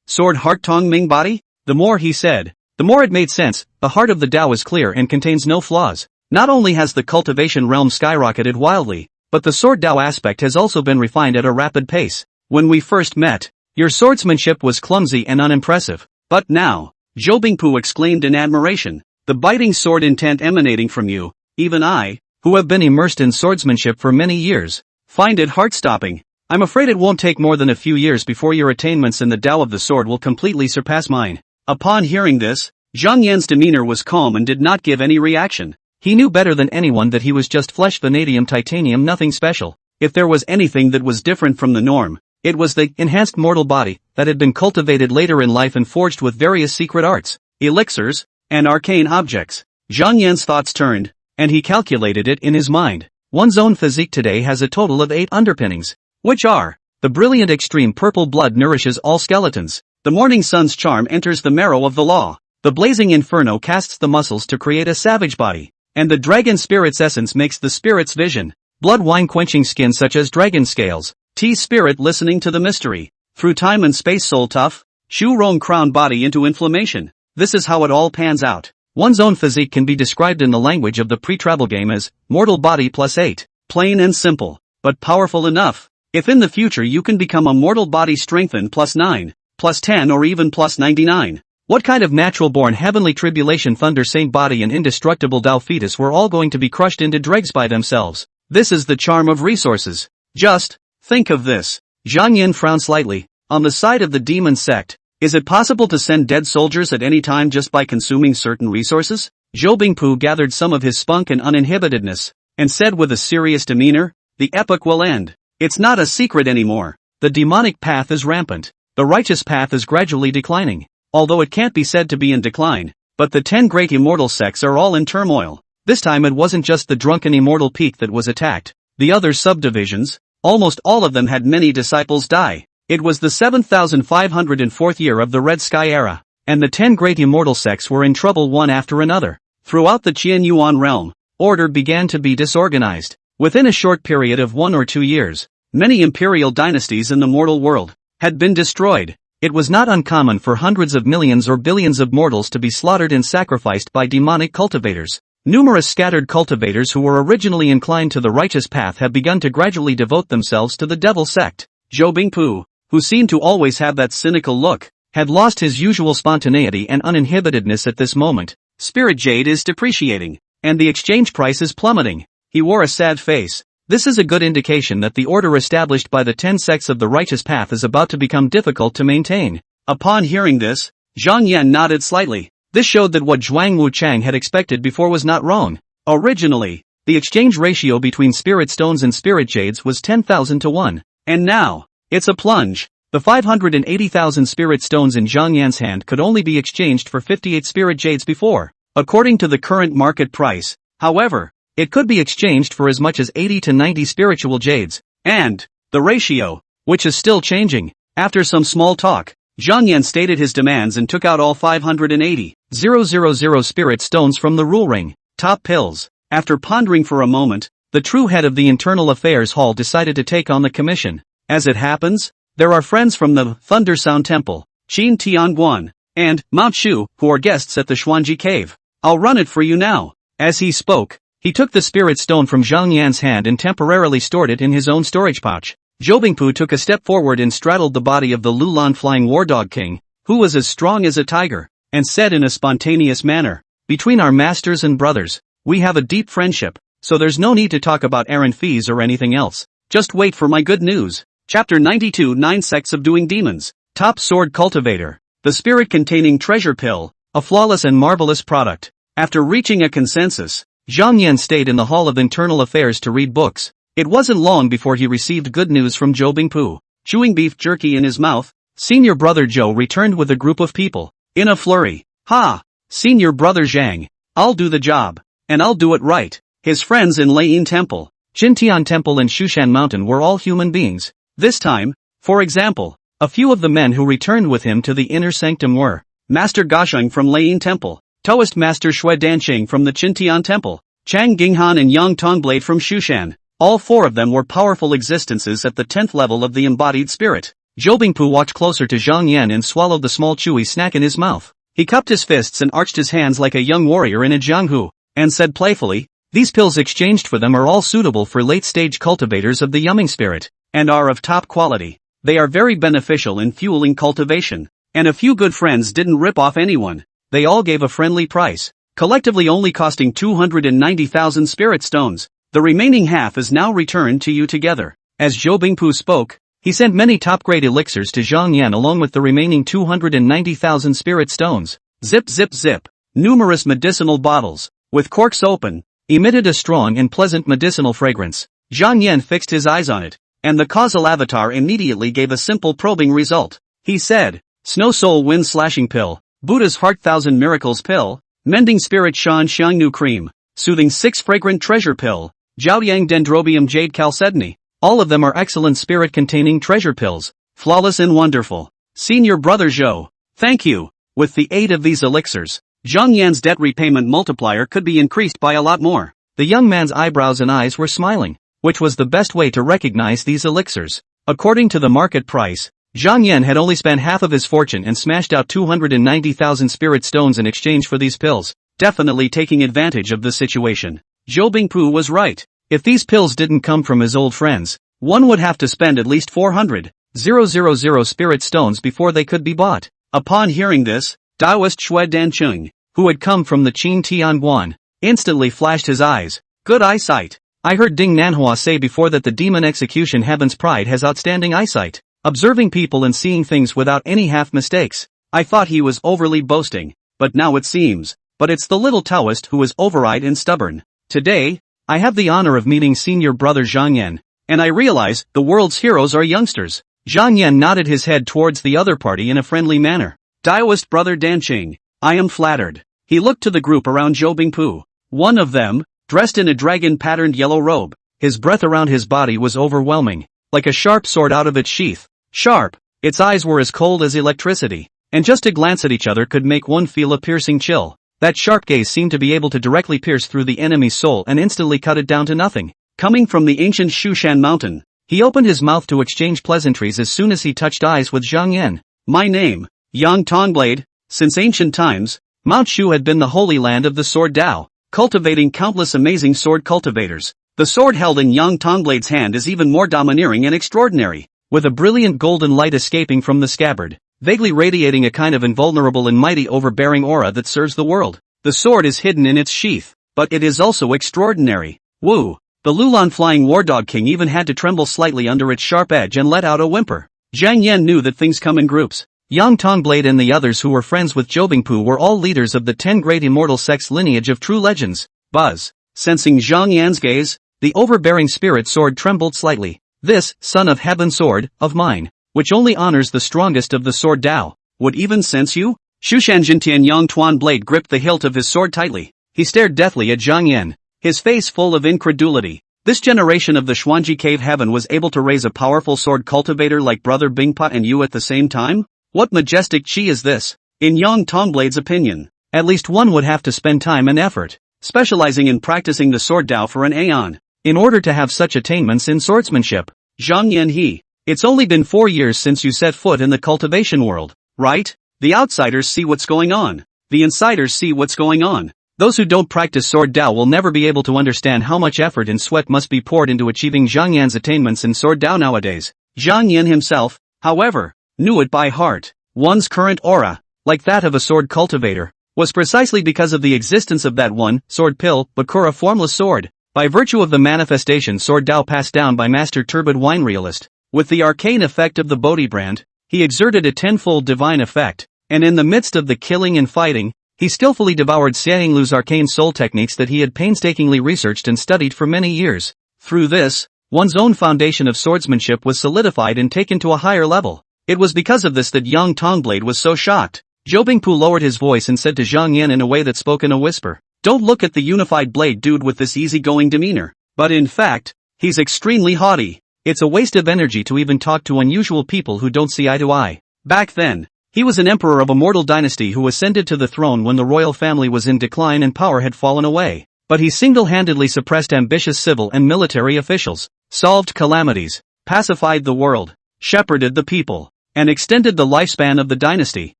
Sword Heart Tong Ming Body? The more he said, the more it made sense. The heart of the Tao is clear and contains no flaws. Not only has the cultivation realm skyrocketed wildly, but the sword Tao aspect has also been refined at a rapid pace. When we first met, your swordsmanship was clumsy and unimpressive. But now, Zhou Bingpu exclaimed in admiration, the biting sword intent emanating from you, even I, who have been immersed in swordsmanship for many years, find it heart-stopping. I'm afraid it won't take more than a few years before your attainments in the Tao of the sword will completely surpass mine. Upon hearing this, Zhang Yan's demeanor was calm and did not give any reaction. He knew better than anyone that he was just flesh vanadium titanium, nothing special. If there was anything that was different from the norm, it was the enhanced mortal body that had been cultivated later in life and forged with various secret arts, elixirs, and arcane objects. Zhang Yan's thoughts turned, and he calculated it in his mind. One's own physique today has a total of 8 underpinnings, which are, the brilliant extreme purple blood nourishes all skeletons, the morning sun's charm enters the marrow of the law, the blazing inferno casts the muscles to create a savage body, and the dragon spirit's essence makes the spirit's vision, blood wine quenching skin such as dragon scales, tea spirit listening to the mystery, through time and space soul tough, shu rong crown body into inflammation. This is how it all pans out. One's own physique can be described in the language of the pre-travel game as, mortal body plus 8, plain and simple, but powerful enough. If in the future you can become a mortal body strengthened plus 9, plus 10 or even plus 99, what kind of natural-born heavenly tribulation thunder saint body and indestructible Tao fetus were all going to be crushed into dregs by themselves. This is the charm of resources. Just think of this. Zhang Yan frowned slightly. On the side of the demon sect, is it possible to send dead soldiers at any time just by consuming certain resources? Zhou Bingpu gathered some of his spunk and uninhibitedness, and said with a serious demeanor, the epoch will end. It's not a secret anymore. The demonic path is rampant. The righteous path is gradually declining. Although it can't be said to be in decline, but the 10 great immortal sects are all in turmoil. This time it wasn't just the drunken immortal peak that was attacked. The other subdivisions, almost all of them had many disciples die. It was the 7,504th year of the Red Sky era, and the 10 great immortal sects were in trouble one after another. Throughout the Qian Yuan realm, order began to be disorganized. Within a short period of 1 or 2 years, many imperial dynasties in the mortal world had been destroyed. It was not uncommon for hundreds of millions or billions of mortals to be slaughtered and sacrificed by demonic cultivators. Numerous scattered cultivators who were originally inclined to the righteous path have begun to gradually devote themselves to the devil sect. Zhou Bingpu, who seemed to always have that cynical look, had lost his usual spontaneity and uninhibitedness at this moment. Spirit jade is depreciating, and the exchange price is plummeting. He wore a sad face. This is a good indication that the order established by the 10 sects of the righteous path is about to become difficult to maintain. Upon hearing this, Zhang Yan nodded slightly. This showed that what Zhuang Wuchang had expected before was not wrong. Originally, the exchange ratio between spirit stones and spirit jades was 10,000 to 1. And now, it's a plunge. The 580,000 spirit stones in Zhang Yan's hand could only be exchanged for 58 spirit jades before. According to the current market price, however, it could be exchanged for as much as 80 to 90 spiritual jades. And the ratio, which is still changing. After some small talk, Zhang Yan stated his demands and took out all 580,000 spirit stones from the rule ring. Top pills. After pondering for a moment, the true head of the Internal Affairs Hall decided to take on the commission. As it happens, there are friends from the Thunder Sound Temple, Qin Tianguan, and Mount Shu, who are guests at the Xuanji Cave. I'll run it for you now. As he spoke, he took the spirit stone from Zhang Yan's hand and temporarily stored it in his own storage pouch. Zhou Bingpu took a step forward and straddled the body of the Lulan Flying War Dog King, who was as strong as a tiger, and said in a spontaneous manner, "Between our masters and brothers, we have a deep friendship, so there's no need to talk about errand fees or anything else. Just wait for my good news." Chapter 92 9 Sects of Doing Demons. Top Sword Cultivator. The spirit-containing treasure pill, a flawless and marvelous product. After reaching a consensus, Zhang Yan stayed in the Hall of Internal Affairs to read books. It wasn't long before he received good news from Zhou Bingpu. Chewing beef jerky in his mouth, Senior Brother Zhou returned with a group of people. In a flurry. "Ha! Senior Brother Zhang, I'll do the job. And I'll do it right." His friends in Leiyin Temple, Jintian Temple and Shushan Mountain were all human beings. This time, for example, a few of the men who returned with him to the inner sanctum were Master Gasheng from Leiyin Temple, Taoist Master Shui Danqing from the Qintian Temple, Chang Ginghan and Yang Tongblade from Shushan. All four of them were powerful existences at the 10th level of the embodied spirit. Zhou Bingpu walked closer to Zhang Yan and swallowed the small chewy snack in his mouth. He cupped his fists and arched his hands like a young warrior in a jianghu, and said playfully, "These pills exchanged for them are all suitable for late-stage cultivators of the yumming spirit, and are of top quality. They are very beneficial in fueling cultivation. And a few good friends didn't rip off anyone. They all gave a friendly price, collectively only costing 290,000 spirit stones. The remaining half is now returned to you together." As Zhou Bingpu spoke, he sent many top-grade elixirs to Zhang Yan along with the remaining 290,000 spirit stones. Zip zip zip. Numerous medicinal bottles, with corks open, emitted a strong and pleasant medicinal fragrance. Zhang Yan fixed his eyes on it, and the causal avatar immediately gave a simple probing result. He said, "Snow Soul Wind Slashing Pill, Buddha's Heart Thousand Miracles Pill, Mending Spirit Shan Xiangnu Cream, Soothing 6 Fragrant Treasure Pill, Zhaoyang Dendrobium Jade Chalcedony." All of them are excellent spirit-containing treasure pills, flawless and wonderful. Senior Brother Zhou, thank you. With the aid of these elixirs, Zhang Yan's debt repayment multiplier could be increased by a lot more. The young man's eyebrows and eyes were smiling, which was the best way to recognize these elixirs. According to the market price, Zhang Yan had only spent half of his fortune and smashed out 290,000 spirit stones in exchange for these pills, definitely taking advantage of the situation. Zhou Bingpu was right. If these pills didn't come from his old friends, one would have to spend at least 400,000 spirit stones before they could be bought. Upon hearing this, Taoist Shui Danqing, who had come from the Qin Tianguan, instantly flashed his eyes. Good eyesight. I heard Ding Manhwa say before that the demon execution Heaven's Pride has outstanding eyesight, observing people and seeing things without any half mistakes. I thought he was overly boasting, but now it seems. But it's the little Taoist who is over-eyed and stubborn. Today, I have the honor of meeting Senior Brother Zhang Yan, and I realize the world's heroes are youngsters. Zhang Yan nodded his head towards the other party in a friendly manner. Taoist Brother Danqing, I am flattered. He looked to the group around Zhou Bingpu. One of them, dressed in a dragon-patterned yellow robe, his breath around his body was overwhelming, like a sharp sword out of its sheath. Sharp, its eyes were as cold as electricity, and just to glance at each other could make one feel a piercing chill. That sharp gaze seemed to be able to directly pierce through the enemy's soul and instantly cut it down to nothing. coming from the ancient Shushan mountain. He opened his mouth to exchange pleasantries as soon as he touched eyes with Zhang Yan. My name, Yang Tongblade. Since ancient times, Mount Shu had been the holy land of the sword Dao, cultivating countless amazing sword cultivators. The sword held in Yang Tongblade's hand is even more domineering and extraordinary, with a brilliant golden light escaping from the scabbard, vaguely radiating a kind of invulnerable and mighty overbearing aura that serves the world. The sword is hidden in its sheath, but it is also extraordinary. Woo! The Lulan flying war dog king even had to tremble slightly under its sharp edge and let out a whimper. Zhang Yan knew that things come in groups. Yang Tongblade and the others who were friends with Zhou Bingpu were all leaders of the 10 great immortal sects lineage of true legends. Buzz. Sensing Zhang Yan's gaze, the overbearing spirit sword trembled slightly. This, son of heaven sword, of mine, which only honors the strongest of the sword Dao, would even sense you? Shushan Jintian Yang Tuan Blade gripped the hilt of his sword tightly. He stared deathly at Zhang Yan, his face full of incredulity. This generation of the Xuanji Cave Heaven was able to raise a powerful sword cultivator like Brother Bingpa and you at the same time? What majestic chi is this? In Yang Tongblade's opinion, at least one would have to spend time and effort, specializing in practicing the sword Dao for an aeon, in order to have such attainments in swordsmanship. Zhang Yan he. It's only been 4 years since you set foot in the cultivation world, right? The outsiders see what's going on. The insiders see what's going on. Those who don't practice sword Dao will never be able to understand how much effort and sweat must be poured into achieving Zhang Yan's attainments in sword Dao nowadays. Zhang Yan himself, however, knew it by heart. One's current aura, like that of a sword cultivator, was precisely because of the existence of that one, sword pill, Bakura formless sword, by virtue of the manifestation sword Dao passed down by Master Turbid Wine Realist. With the arcane effect of the Bodhi brand, he exerted a tenfold divine effect, and in the midst of the killing and fighting, he skillfully devoured Xiang Lu's arcane soul techniques that he had painstakingly researched and studied for many years. Through this, one's own foundation of swordsmanship was solidified and taken to a higher level. It was because of this that Yang Tongblade was so shocked. Zhou Bingpu lowered his voice and said to Zhang Yan in a way that spoke in a whisper, "Don't look at the unified blade dude with this easygoing demeanor. But in fact, he's extremely haughty. It's a waste of energy to even talk to unusual people who don't see eye to eye." Back then, he was an emperor of a mortal dynasty who ascended to the throne when the royal family was in decline and power had fallen away. But he single-handedly suppressed ambitious civil and military officials, solved calamities, pacified the world, shepherded the people, and extended the lifespan of the dynasty,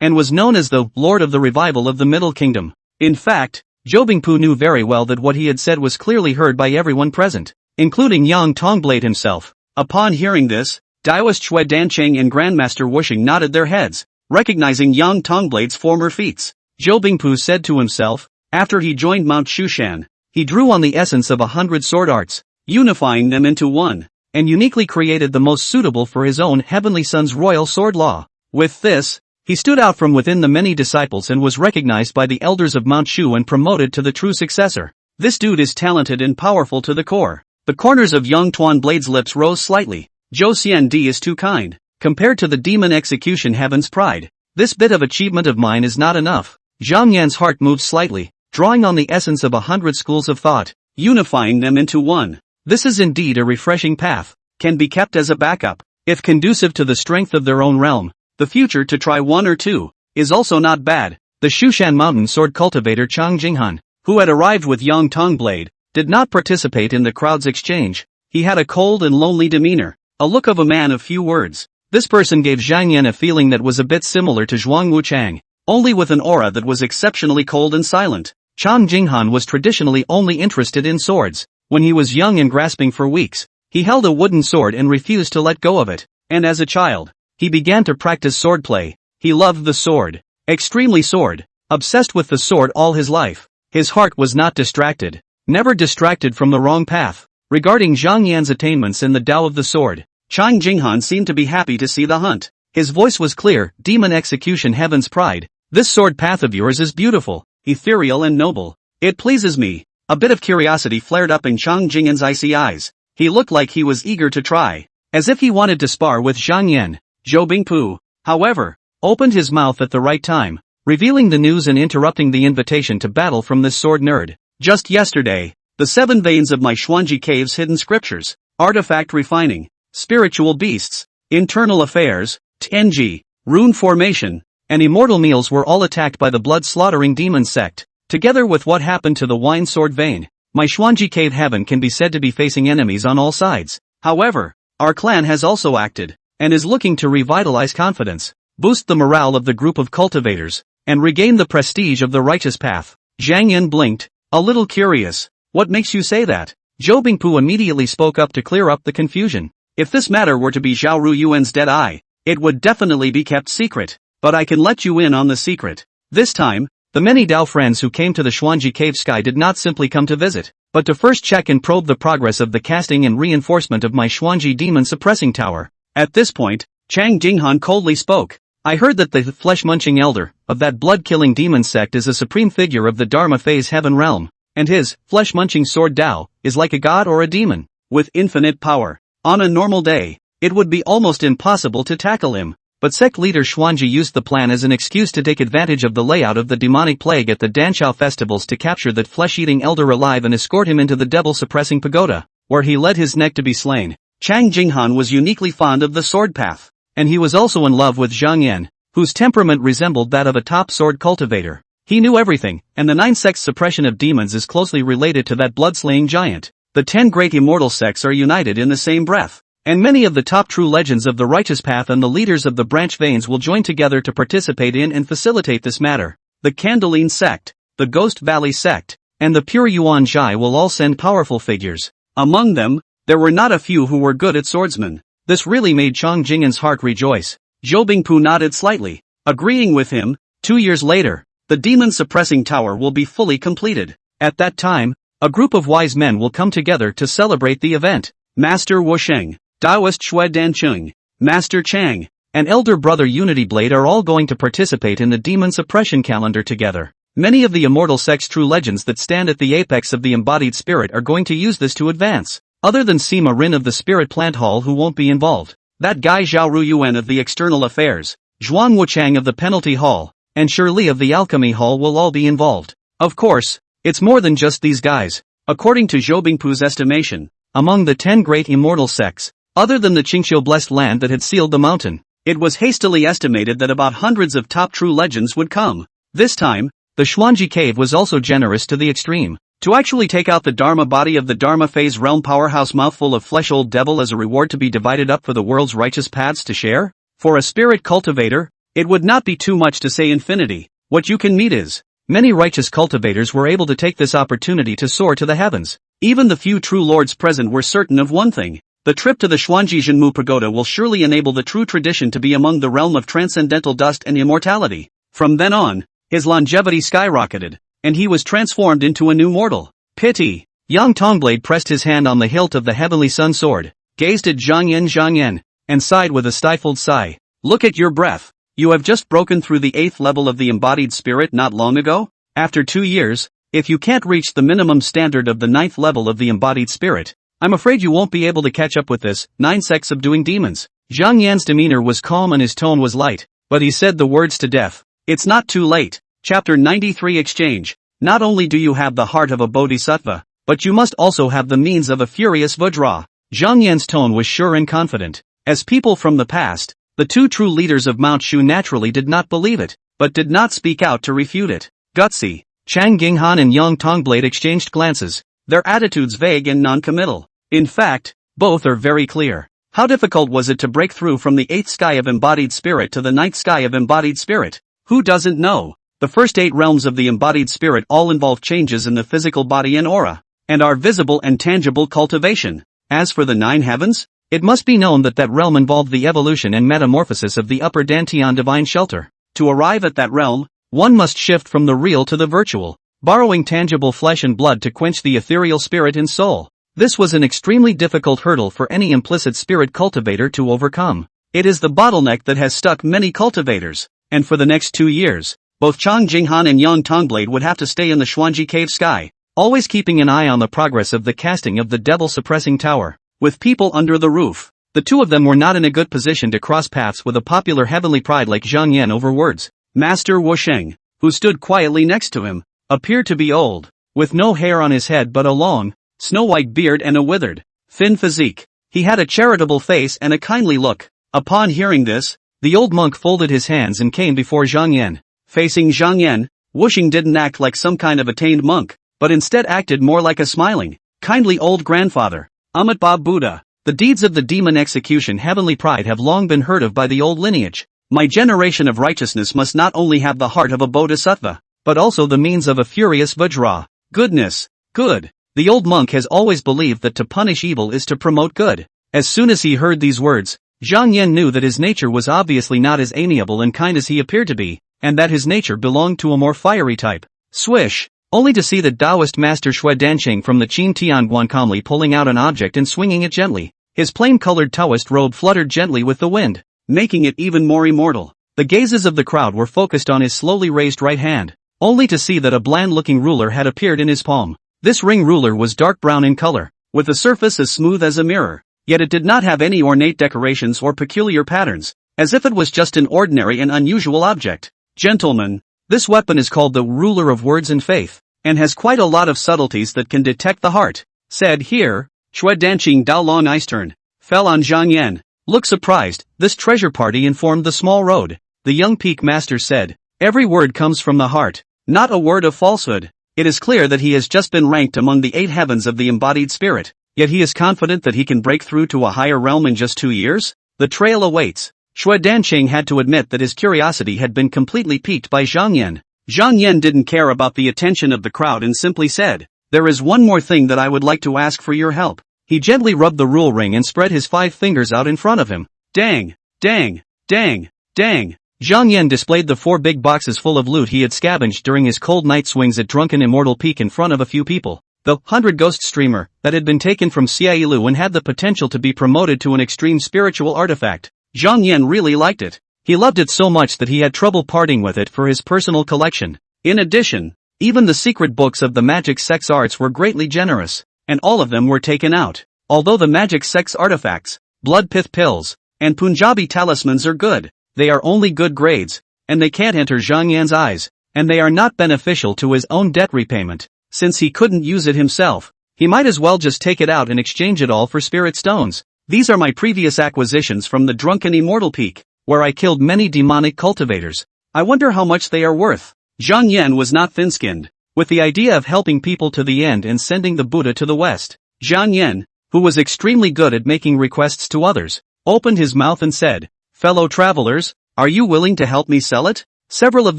and was known as the Lord of the Revival of the Middle Kingdom. In fact, Zhou Bingpu knew very well that what he had said was clearly heard by everyone present, including Yang Tongblade himself. Upon hearing this, Daoist Xue Dancheng and Grandmaster Wushing nodded their heads, recognizing Yang Tongblade's former feats. Zhou Bingpu said to himself, after he joined Mount Shushan, he drew on the essence of 100 sword arts, unifying them into one, and uniquely created the most suitable for his own heavenly son's royal sword law. With this, he stood out from within the many disciples and was recognized by the elders of Mount Shu and promoted to the true successor. This dude is talented and powerful to the core. The corners of Yang Tuanblade's lips rose slightly. Zhou Xiandi is too kind. Compared to the demon execution heaven's pride, this bit of achievement of mine is not enough. Zhang Yan's heart moved slightly, drawing on the essence of 100 schools of thought, unifying them into one. This is indeed a refreshing path, can be kept as a backup, if conducive to the strength of their own realm. The future to try one or two, is also not bad. The Shushan Mountain sword cultivator Chang Jinghan, who had arrived with Yang Tongblade, did not participate in the crowd's exchange. He had a cold and lonely demeanor, a look of a man of few words. This person gave Zhang Yan a feeling that was a bit similar to Zhuang Wuchang, only with an aura that was exceptionally cold and silent. Chang Jinghan was traditionally only interested in swords. When he was young and grasping for weeks, he held a wooden sword and refused to let go of it. And as a child, he began to practice swordplay. He loved the sword, extremely sword, obsessed with the sword all his life. His heart was not distracted, never distracted from the wrong path. Regarding Zhang Yan's attainments in the Tao of the sword, Chang Jinghan seemed to be happy to see the hunt. His voice was clear, demon execution heaven's pride. This sword path of yours is beautiful, ethereal and noble. It pleases me. A bit of curiosity flared up in Chang Jinghan's icy eyes. He looked like he was eager to try, as if he wanted to spar with Zhang Yan. Zhou Bingpu, however, opened his mouth at the right time, revealing the news and interrupting the invitation to battle from this sword nerd. Just yesterday, the 7 veins of my Xuanji Cave's hidden scriptures, artifact refining, spiritual beasts, internal affairs, Tenji, rune formation, and immortal meals were all attacked by the blood-slaughtering demon sect, together with what happened to the wine sword vein. my Xuanji cave heaven can be said to be facing enemies on all sides. However, our clan has also acted, and is looking to revitalize confidence, boost the morale of the group of cultivators, and regain the prestige of the righteous path. Zhang Yan blinked, a little curious. What makes you say that? Zhou Bingpu immediately spoke up to clear up the confusion. If this matter were to be Zhao Ruyuan's dead eye, it would definitely be kept secret, but I can let you in on the secret. This time, the many Dao friends who came to the Xuanji Cave Sky did not simply come to visit, but to first check and probe the progress of the casting and reinforcement of my Xuanji Demon Suppressing Tower. At this point, Chang Jinghan coldly spoke. I heard that the flesh-munching elder of that blood-killing demon sect is a supreme figure of the Dharma phase heaven realm, and his flesh-munching sword Dao is like a god or a demon, with infinite power. On a normal day, it would be almost impossible to tackle him. But sect leader Xuanji used the plan as an excuse to take advantage of the layout of the demonic plague at the Danshao festivals to capture that flesh-eating elder alive and escort him into the devil-suppressing pagoda, where he led his neck to be slain. Chang Jinghan was uniquely fond of the sword path, and he was also in love with Zhang Yan, whose temperament resembled that of a top sword cultivator. He knew everything, and the 9 sects' suppression of demons is closely related to that blood-slaying giant. The 10 great immortal sects are united in the same breath. And many of the top true legends of the righteous path and the leaders of the branch veins will join together to participate in and facilitate this matter. The Candeline sect, the Ghost Valley sect, and the Pure Yuan Zhai will all send powerful figures. Among them, there were not a few who were good at swordsmen. This really made Chang Jing'an's heart rejoice. Zhou Bingpu nodded slightly, agreeing with him. 2 years later, the demon suppressing tower will be fully completed. At that time, a group of wise men will come together to celebrate the event. Master Wusheng, Daoist Xue Dancheng, Master Chang, and Elder Brother Unity Blade are all going to participate in the Demon Suppression Calendar together. Many of the immortal sect's true legends that stand at the apex of the embodied spirit are going to use this to advance. Other than Sima Rin of the Spirit Plant Hall who won't be involved, that guy Zhao Ruyuan of the External Affairs, Zhuan Wuchang of the Penalty Hall, and Shirley of the Alchemy Hall will all be involved. Of course, it's more than just these guys. According to Zhou Bingpu's estimation, among the 10 great immortal sects, other than the Qingqiu blessed land that had sealed the mountain, it was hastily estimated that about hundreds of top true legends would come. This time, the Xuanji cave was also generous to the extreme. To actually take out the Dharma body of the Dharma phase realm powerhouse mouthful of flesh old devil as a reward to be divided up for the world's righteous paths to share? For a spirit cultivator, it would not be too much to say infinity. What you can meet is, many righteous cultivators were able to take this opportunity to soar to the heavens. Even the few true lords present were certain of one thing. The trip to the Xuanji Zhenmu Pagoda will surely enable the true tradition to be among the realm of transcendental dust and immortality. From then on, his longevity skyrocketed, and he was transformed into a new mortal. Pity. Young Tongblade pressed his hand on the hilt of the heavenly sun sword, gazed at Zhang Yan, and sighed with a stifled sigh. Look at your breath. You have just broken through the 8th level of the embodied spirit not long ago? After 2 years, if you can't reach the minimum standard of the 9th level of the embodied spirit, I'm afraid you won't be able to catch up with this 9 sects subduing demons. Zhang Yan's demeanor was calm and his tone was light, but he said the words to death. It's not too late. Chapter 93 Exchange. Not only do you have the heart of a bodhisattva, but you must also have the means of a furious Vajra. Zhang Yan's tone was sure and confident. As people from the past, the 2 true leaders of Mount Shu naturally did not believe it, but did not speak out to refute it. Gutsy. Chang Ginghan and Yang Tongblade exchanged glances, their attitudes vague and non-committal. In fact, both are very clear. How difficult was it to break through from the 8th sky of embodied spirit to the 9th sky of embodied spirit? Who doesn't know? The first 8 realms of the embodied spirit all involve changes in the physical body and aura, and are visible and tangible cultivation. As for the 9 heavens, it must be known that that realm involved the evolution and metamorphosis of the upper Dantian divine shelter. To arrive at that realm, one must shift from the real to the virtual, borrowing tangible flesh and blood to quench the ethereal spirit and soul. This was an extremely difficult hurdle for any implicit spirit cultivator to overcome. It is the bottleneck that has stuck many cultivators, and for the next 2 years, both Chang Jinghan and Yang Tongblade would have to stay in the Xuanji cave sky, always keeping an eye on the progress of the casting of the devil-suppressing tower. With people under the roof, the 2 of them were not in a good position to cross paths with a popular heavenly pride like Zhang Yan over words. Master Wusheng, who stood quietly next to him, appeared to be old, with no hair on his head but a long, snow-white beard and a withered, thin physique. He had a charitable face and a kindly look. Upon hearing this, the old monk folded his hands and came before Zhang Yan. Facing Zhang Yan, Wusheng didn't act like some kind of attained monk. but instead acted more like a smiling, kindly old grandfather. Amitabha Buddha. The deeds of the demon execution heavenly pride have long been heard of by the old lineage. My generation of righteousness must not only have the heart of a bodhisattva, but also the means of a furious vajra. Goodness. Good. The old monk has always believed that to punish evil is to promote good. As soon as he heard these words, Zhang Yan knew that his nature was obviously not as amiable and kind as he appeared to be, and that his nature belonged to a more fiery type. Swish! Only to see the Taoist master Xue Danqing from the Qin Tianguan calmly pulling out an object and swinging it gently. His plain-colored Taoist robe fluttered gently with the wind, making it even more immortal. The gazes of the crowd were focused on his slowly raised right hand, only to see that a bland-looking ruler had appeared in his palm. This ring ruler was dark brown in color, with a surface as smooth as a mirror, yet it did not have any ornate decorations or peculiar patterns, as if it was just an ordinary and unusual object. Gentlemen, this weapon is called the ruler of words and faith, and has quite a lot of subtleties that can detect the heart. Said here, Xue Danqing Dao Long Ice turn, fell on Zhang Yan. Look surprised, this treasure party informed the small road. The young peak master said, every word comes from the heart, not a word of falsehood. It is clear that he has just been ranked among the 8 heavens of the embodied spirit, yet he is confident that he can break through to a higher realm in just 2 years? The trail awaits. Xue Danqing had to admit that his curiosity had been completely piqued by Zhang Yan. Zhang Yan didn't care about the attention of the crowd and simply said, there is one more thing that I would like to ask for your help. He gently rubbed the rule ring and spread his 5 fingers out in front of him. Dang! Dang! Dang! Dang! Zhang Yan displayed the 4 big boxes full of loot he had scavenged during his cold night swings at Drunken Immortal Peak in front of a few people. The 100 Ghost Streamer that had been taken from Xiailu and had the potential to be promoted to an extreme spiritual artifact. Zhang Yan really liked it. He loved it so much that he had trouble parting with it for his personal collection. In addition, even the secret books of the magic sex arts were greatly generous, and all of them were taken out. Although the magic sex artifacts, blood pith pills, and Punjabi talismans are good, they are only good grades, and they can't enter Zhang Yan's eyes, and they are not beneficial to his own debt repayment. Since he couldn't use it himself, he might as well just take it out and exchange it all for spirit stones. These are my previous acquisitions from the Drunken Immortal Peak, where I killed many demonic cultivators. I wonder how much they are worth. Zhang Yan was not thin-skinned. With the idea of helping people to the end and sending the Buddha to the West, Zhang Yan, who was extremely good at making requests to others, opened his mouth and said, fellow travelers, are you willing to help me sell it? Several of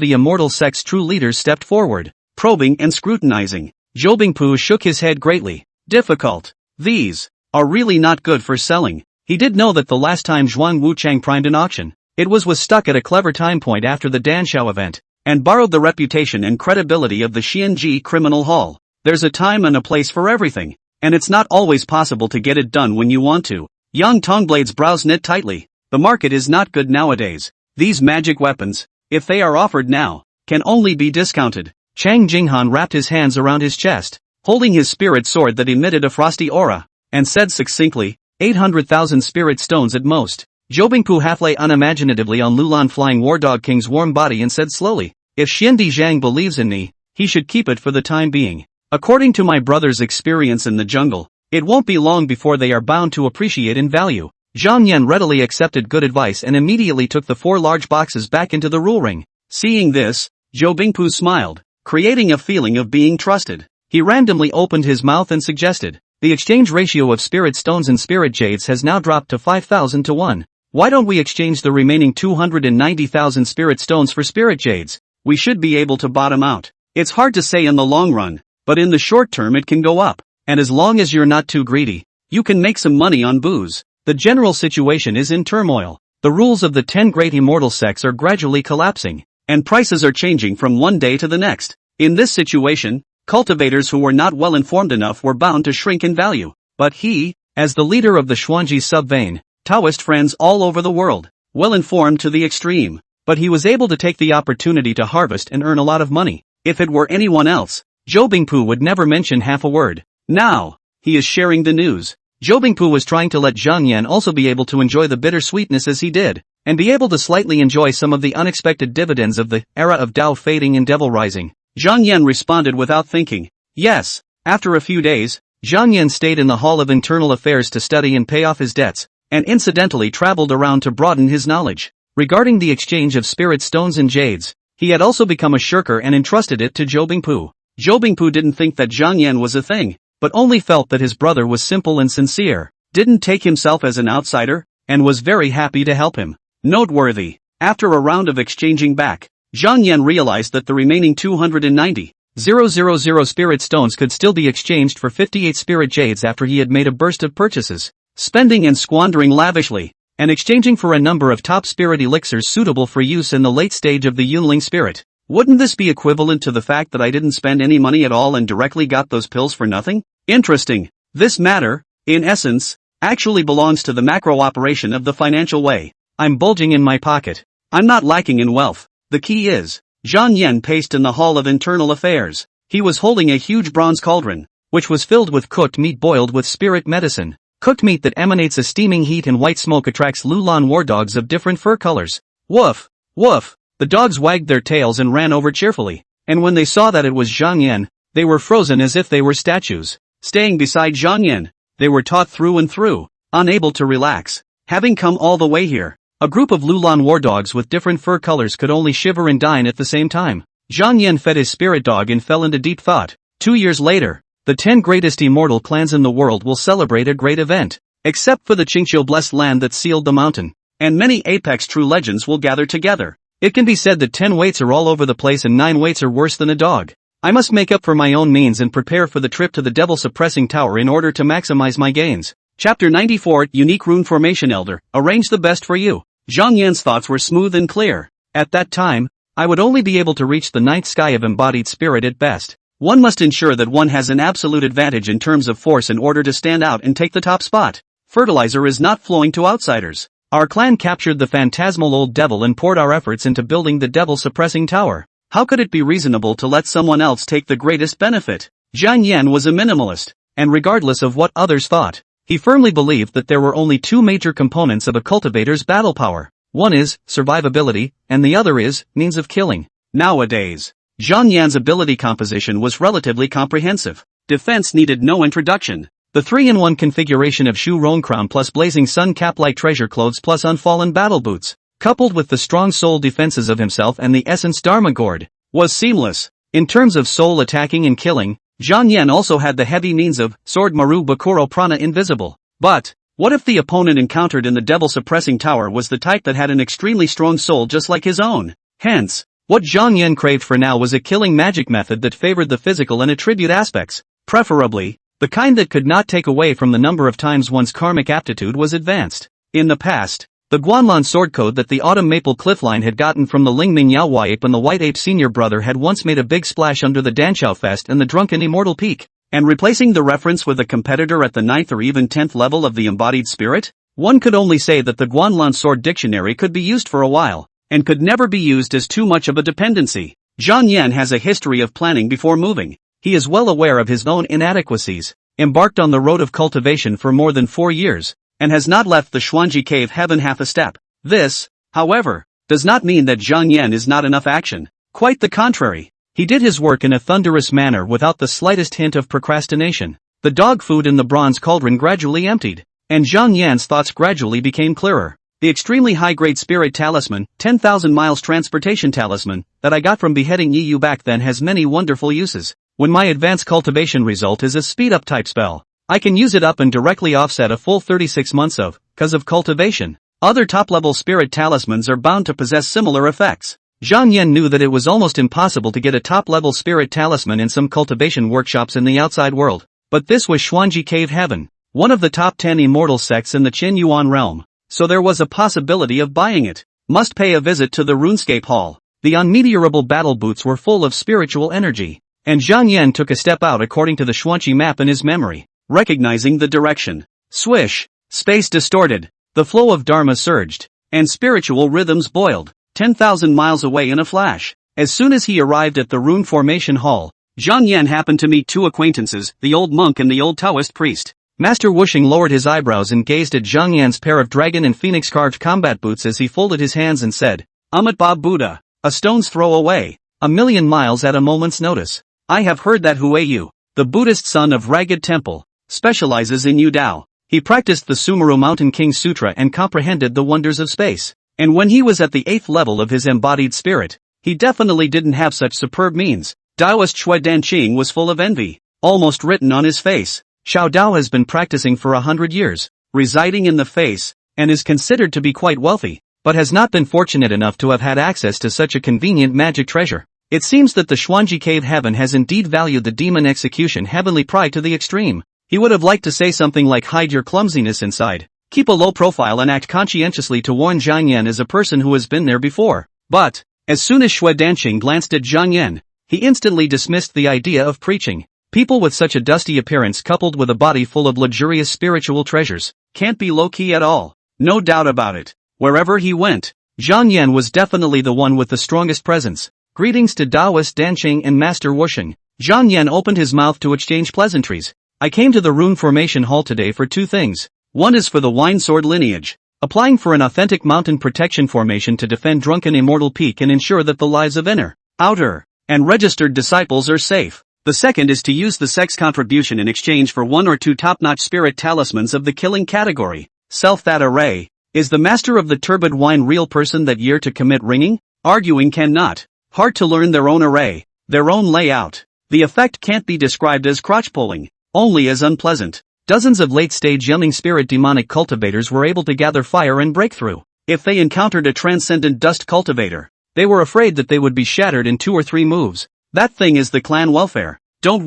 the immortal sect's true leaders stepped forward, probing and scrutinizing. Zhou Bingpu shook his head greatly. Difficult. These are really not good for selling. He did know that the last time Zhuang Wuchang primed an auction, it was stuck at a clever time point after the Danshao event, and borrowed the reputation and credibility of the Xianji Criminal Hall. There's a time and a place for everything, and it's not always possible to get it done when you want to. Yang Tongblade's brows knit tightly. The market is not good nowadays. These magic weapons, if they are offered now, can only be discounted. Chang Jinghan wrapped his hands around his chest, holding his spirit sword that emitted a frosty aura, and said succinctly, 800,000 spirit stones at most. Zhou Bingpu half lay unimaginatively on Lulan Flying War Dog King's warm body and said slowly, if Xiandi Zhang believes in me, he should keep it for the time being. According to my brother's experience in the jungle, it won't be long before they are bound to appreciate in value. Zhang Yan readily accepted good advice and immediately took the 4 large boxes back into the rule ring. Seeing this, Zhou Bingpu smiled, creating a feeling of being trusted. He randomly opened his mouth and suggested, the exchange ratio of spirit stones and spirit jades has now dropped to 5,000 to 1. Why don't we exchange the remaining 290,000 spirit stones for spirit jades? We should be able to bottom out. It's hard to say in the long run, but in the short term it can go up, and as long as you're not too greedy, you can make some money on booze. The general situation is in turmoil. The rules of the 10 great immortal sects are gradually collapsing, and prices are changing from one day to the next. In this situation, cultivators who were not well informed enough were bound to shrink in value. But he, as the leader of the Xuanji sub-vein, Taoist friends all over the world, well informed to the extreme, but he was able to take the opportunity to harvest and earn a lot of money. If it were anyone else, Zhou Bingpu would never mention half a word. Now, he is sharing the news. Zhou Bingpu was trying to let Zhang Yan also be able to enjoy the bitter sweetness as he did, and be able to slightly enjoy some of the unexpected dividends of the era of Tao fading and devil rising. Zhang Yan responded without thinking. Yes. After a few days, Zhang Yan stayed in the Hall of Internal Affairs to study and pay off his debts, and incidentally traveled around to broaden his knowledge. Regarding the exchange of spirit stones and jades, he had also become a shirker and entrusted it to Zhou Bingpu. Zhou Bingpu didn't think that Zhang Yan was a thing, but only felt that his brother was simple and sincere, didn't take himself as an outsider, and was very happy to help him. Noteworthy. After a round of exchanging back, Zhang Yan realized that the remaining 290,000 spirit stones could still be exchanged for 58 spirit jades after he had made a burst of purchases, spending and squandering lavishly, and exchanging for a number of top spirit elixirs suitable for use in the late stage of the Yunling spirit. Wouldn't this be equivalent to the fact that I didn't spend any money at all and directly got those pills for nothing? Interesting. This matter, in essence, actually belongs to the macro operation of the financial way. I'm bulging in my pocket. I'm not lacking in wealth. The key is, Zhang Yan paced in the Hall of Internal Affairs. He was holding a huge bronze cauldron, which was filled with cooked meat boiled with spirit medicine. Cooked meat that emanates a steaming heat and white smoke attracts Lulan war dogs of different fur colors. Woof! Woof! The dogs wagged their tails and ran over cheerfully, and when they saw that it was Zhang Yan, they were frozen as if they were statues. Staying beside Zhang Yan, they were taut through and through, unable to relax. Having come all the way here, a group of Lulan war dogs with different fur colors could only shiver and dine at the same time. Zhang Yan fed his spirit dog and fell into deep thought. 2 years later, the 10 greatest immortal clans in the world will celebrate a great event. Except for the Qingqiu blessed land that sealed the mountain. And many apex true legends will gather together. It can be said that 10 weights are all over the place and 9 weights are worse than a dog. I must make up for my own means and prepare for the trip to the Devil Suppressing Tower in order to maximize my gains. Chapter 94 Unique Rune Formation Elder, arrange the best for you. Zhang Yan's thoughts were smooth and clear. At that time, I would only be able to reach the ninth sky of embodied spirit at best. One must ensure that one has an absolute advantage in terms of force in order to stand out and take the top spot. Fertilizer is not flowing to outsiders. Our clan captured the phantasmal old devil and poured our efforts into building the Devil Suppressing Tower. How could it be reasonable to let someone else take the greatest benefit? Zhang Yan was a minimalist, and regardless of what others thought, he firmly believed that there were only two major components of a cultivator's battle power. One is survivability, and the other is means of killing. Nowadays, Zhang Yan's ability composition was relatively comprehensive. Defense needed no introduction. The 3-in-1 configuration of Shu Rong Crown plus Blazing Sun Cap-like treasure clothes plus Unfallen battle boots, coupled with the strong soul defenses of himself and the Essence Dharma Gourd, was seamless. In terms of soul attacking and killing, Zhang Yan also had the heavy means of Sword Maru Bakuro Prana Invisible. But, what if the opponent encountered in the Devil Suppressing Tower was the type that had an extremely strong soul just like his own? Hence, what Zhang Yan craved for now was a killing magic method that favored the physical and attribute aspects, preferably the kind that could not take away from the number of times one's karmic aptitude was advanced. In the past, the Guanlan sword code that the Autumn Maple Cliffline had gotten from the Lingming Yaohua Ape and the White Ape Senior Brother had once made a big splash under the Danshao Fest and the Drunken Immortal Peak, and replacing the reference with a competitor at the 9th or even 10th level of the embodied spirit, one could only say that the Guanlan sword dictionary could be used for a while, and could never be used as too much of a dependency. Zhang Yan has a history of planning before moving. He is well aware of his own inadequacies, embarked on the road of cultivation for more than 4 years, and has not left the Xuanji Cave heaven half a step. This, however, does not mean that Zhang Yan is not enough action. Quite the contrary. He did his work in a thunderous manner without the slightest hint of procrastination. The dog food in the bronze cauldron gradually emptied, and Zhang Yan's thoughts gradually became clearer. The extremely high-grade spirit talisman, 10,000 miles transportation talisman, that I got from beheading Yi Yu back then has many wonderful uses. When my advanced cultivation result is a speed-up type spell, I can use it up and directly offset a full 36 months of, cause of cultivation. Other top-level spirit talismans are bound to possess similar effects. Zhang Yan knew that it was almost impossible to get a top-level spirit talisman in some cultivation workshops in the outside world, but this was Xuanji Cave Heaven, one of the top 10 immortal sects in the Qin Yuan realm. So there was a possibility of buying it. Must pay a visit to the RuneScape Hall. The unmeteorable battle boots were full of spiritual energy, and Zhang Yan took a step out according to the Xuanqi map in his memory, recognizing the direction. Swish! Space distorted, the flow of Dharma surged, and spiritual rhythms boiled, 10,000 miles away in a flash. As soon as he arrived at the Rune Formation Hall, Zhang Yan happened to meet two acquaintances, the old monk and the old Taoist priest. Master Wuxing lowered his eyebrows and gazed at Zhang Yan's pair of dragon and phoenix-carved combat boots as he folded his hands and said, Amat Bob Buddha, a stone's throw away, 1,000,000 miles at a moment's notice. I have heard that Huayu, the Buddhist son of Ragged Temple, specializes in Yu Dao. He practiced the Sumeru Mountain King Sutra and comprehended the wonders of space. And when he was at the 8th level of his embodied spirit, he definitely didn't have such superb means. Daoist Shui Danqing was full of envy, almost written on his face. Xiao Dao has been practicing for 100 years, residing in the face, and is considered to be quite wealthy, but has not been fortunate enough to have had access to such a convenient magic treasure. It seems that the Xuanji Cave Heaven has indeed valued the demon execution heavenly pride to the extreme. He would have liked to say something like hide your clumsiness inside, keep a low profile and act conscientiously to warn Zhang Yan as a person who has been there before. But, as soon as Shui Danqing glanced at Zhang Yan, he instantly dismissed the idea of preaching. People with such a dusty appearance coupled with a body full of luxurious spiritual treasures, can't be low-key at all. No doubt about it. Wherever he went, Zhang Yan was definitely the one with the strongest presence. Greetings to Daoist Danqing and Master Wusheng. Zhang Yan opened his mouth to exchange pleasantries. I came to the Rune Formation Hall today for two things. One is for the Wine Sword lineage, applying for an authentic mountain protection formation to defend Drunken Immortal Peak and ensure that the lives of inner, outer, and registered disciples are safe. The second is to use the sex contribution in exchange for one or two top-notch spirit talismans of the killing category. Self that array. Is the master of the turbid wine real person that year to commit ringing? Arguing cannot. Hard to learn their own array, their own layout. The effect can't be described as crotch-pulling, only as unpleasant. Dozens of late-stage young spirit demonic cultivators were able to gather fire and break through. If they encountered a transcendent dust cultivator, they were afraid that they would be shattered in 2 or 3 moves. That thing is the clan welfare. Don't.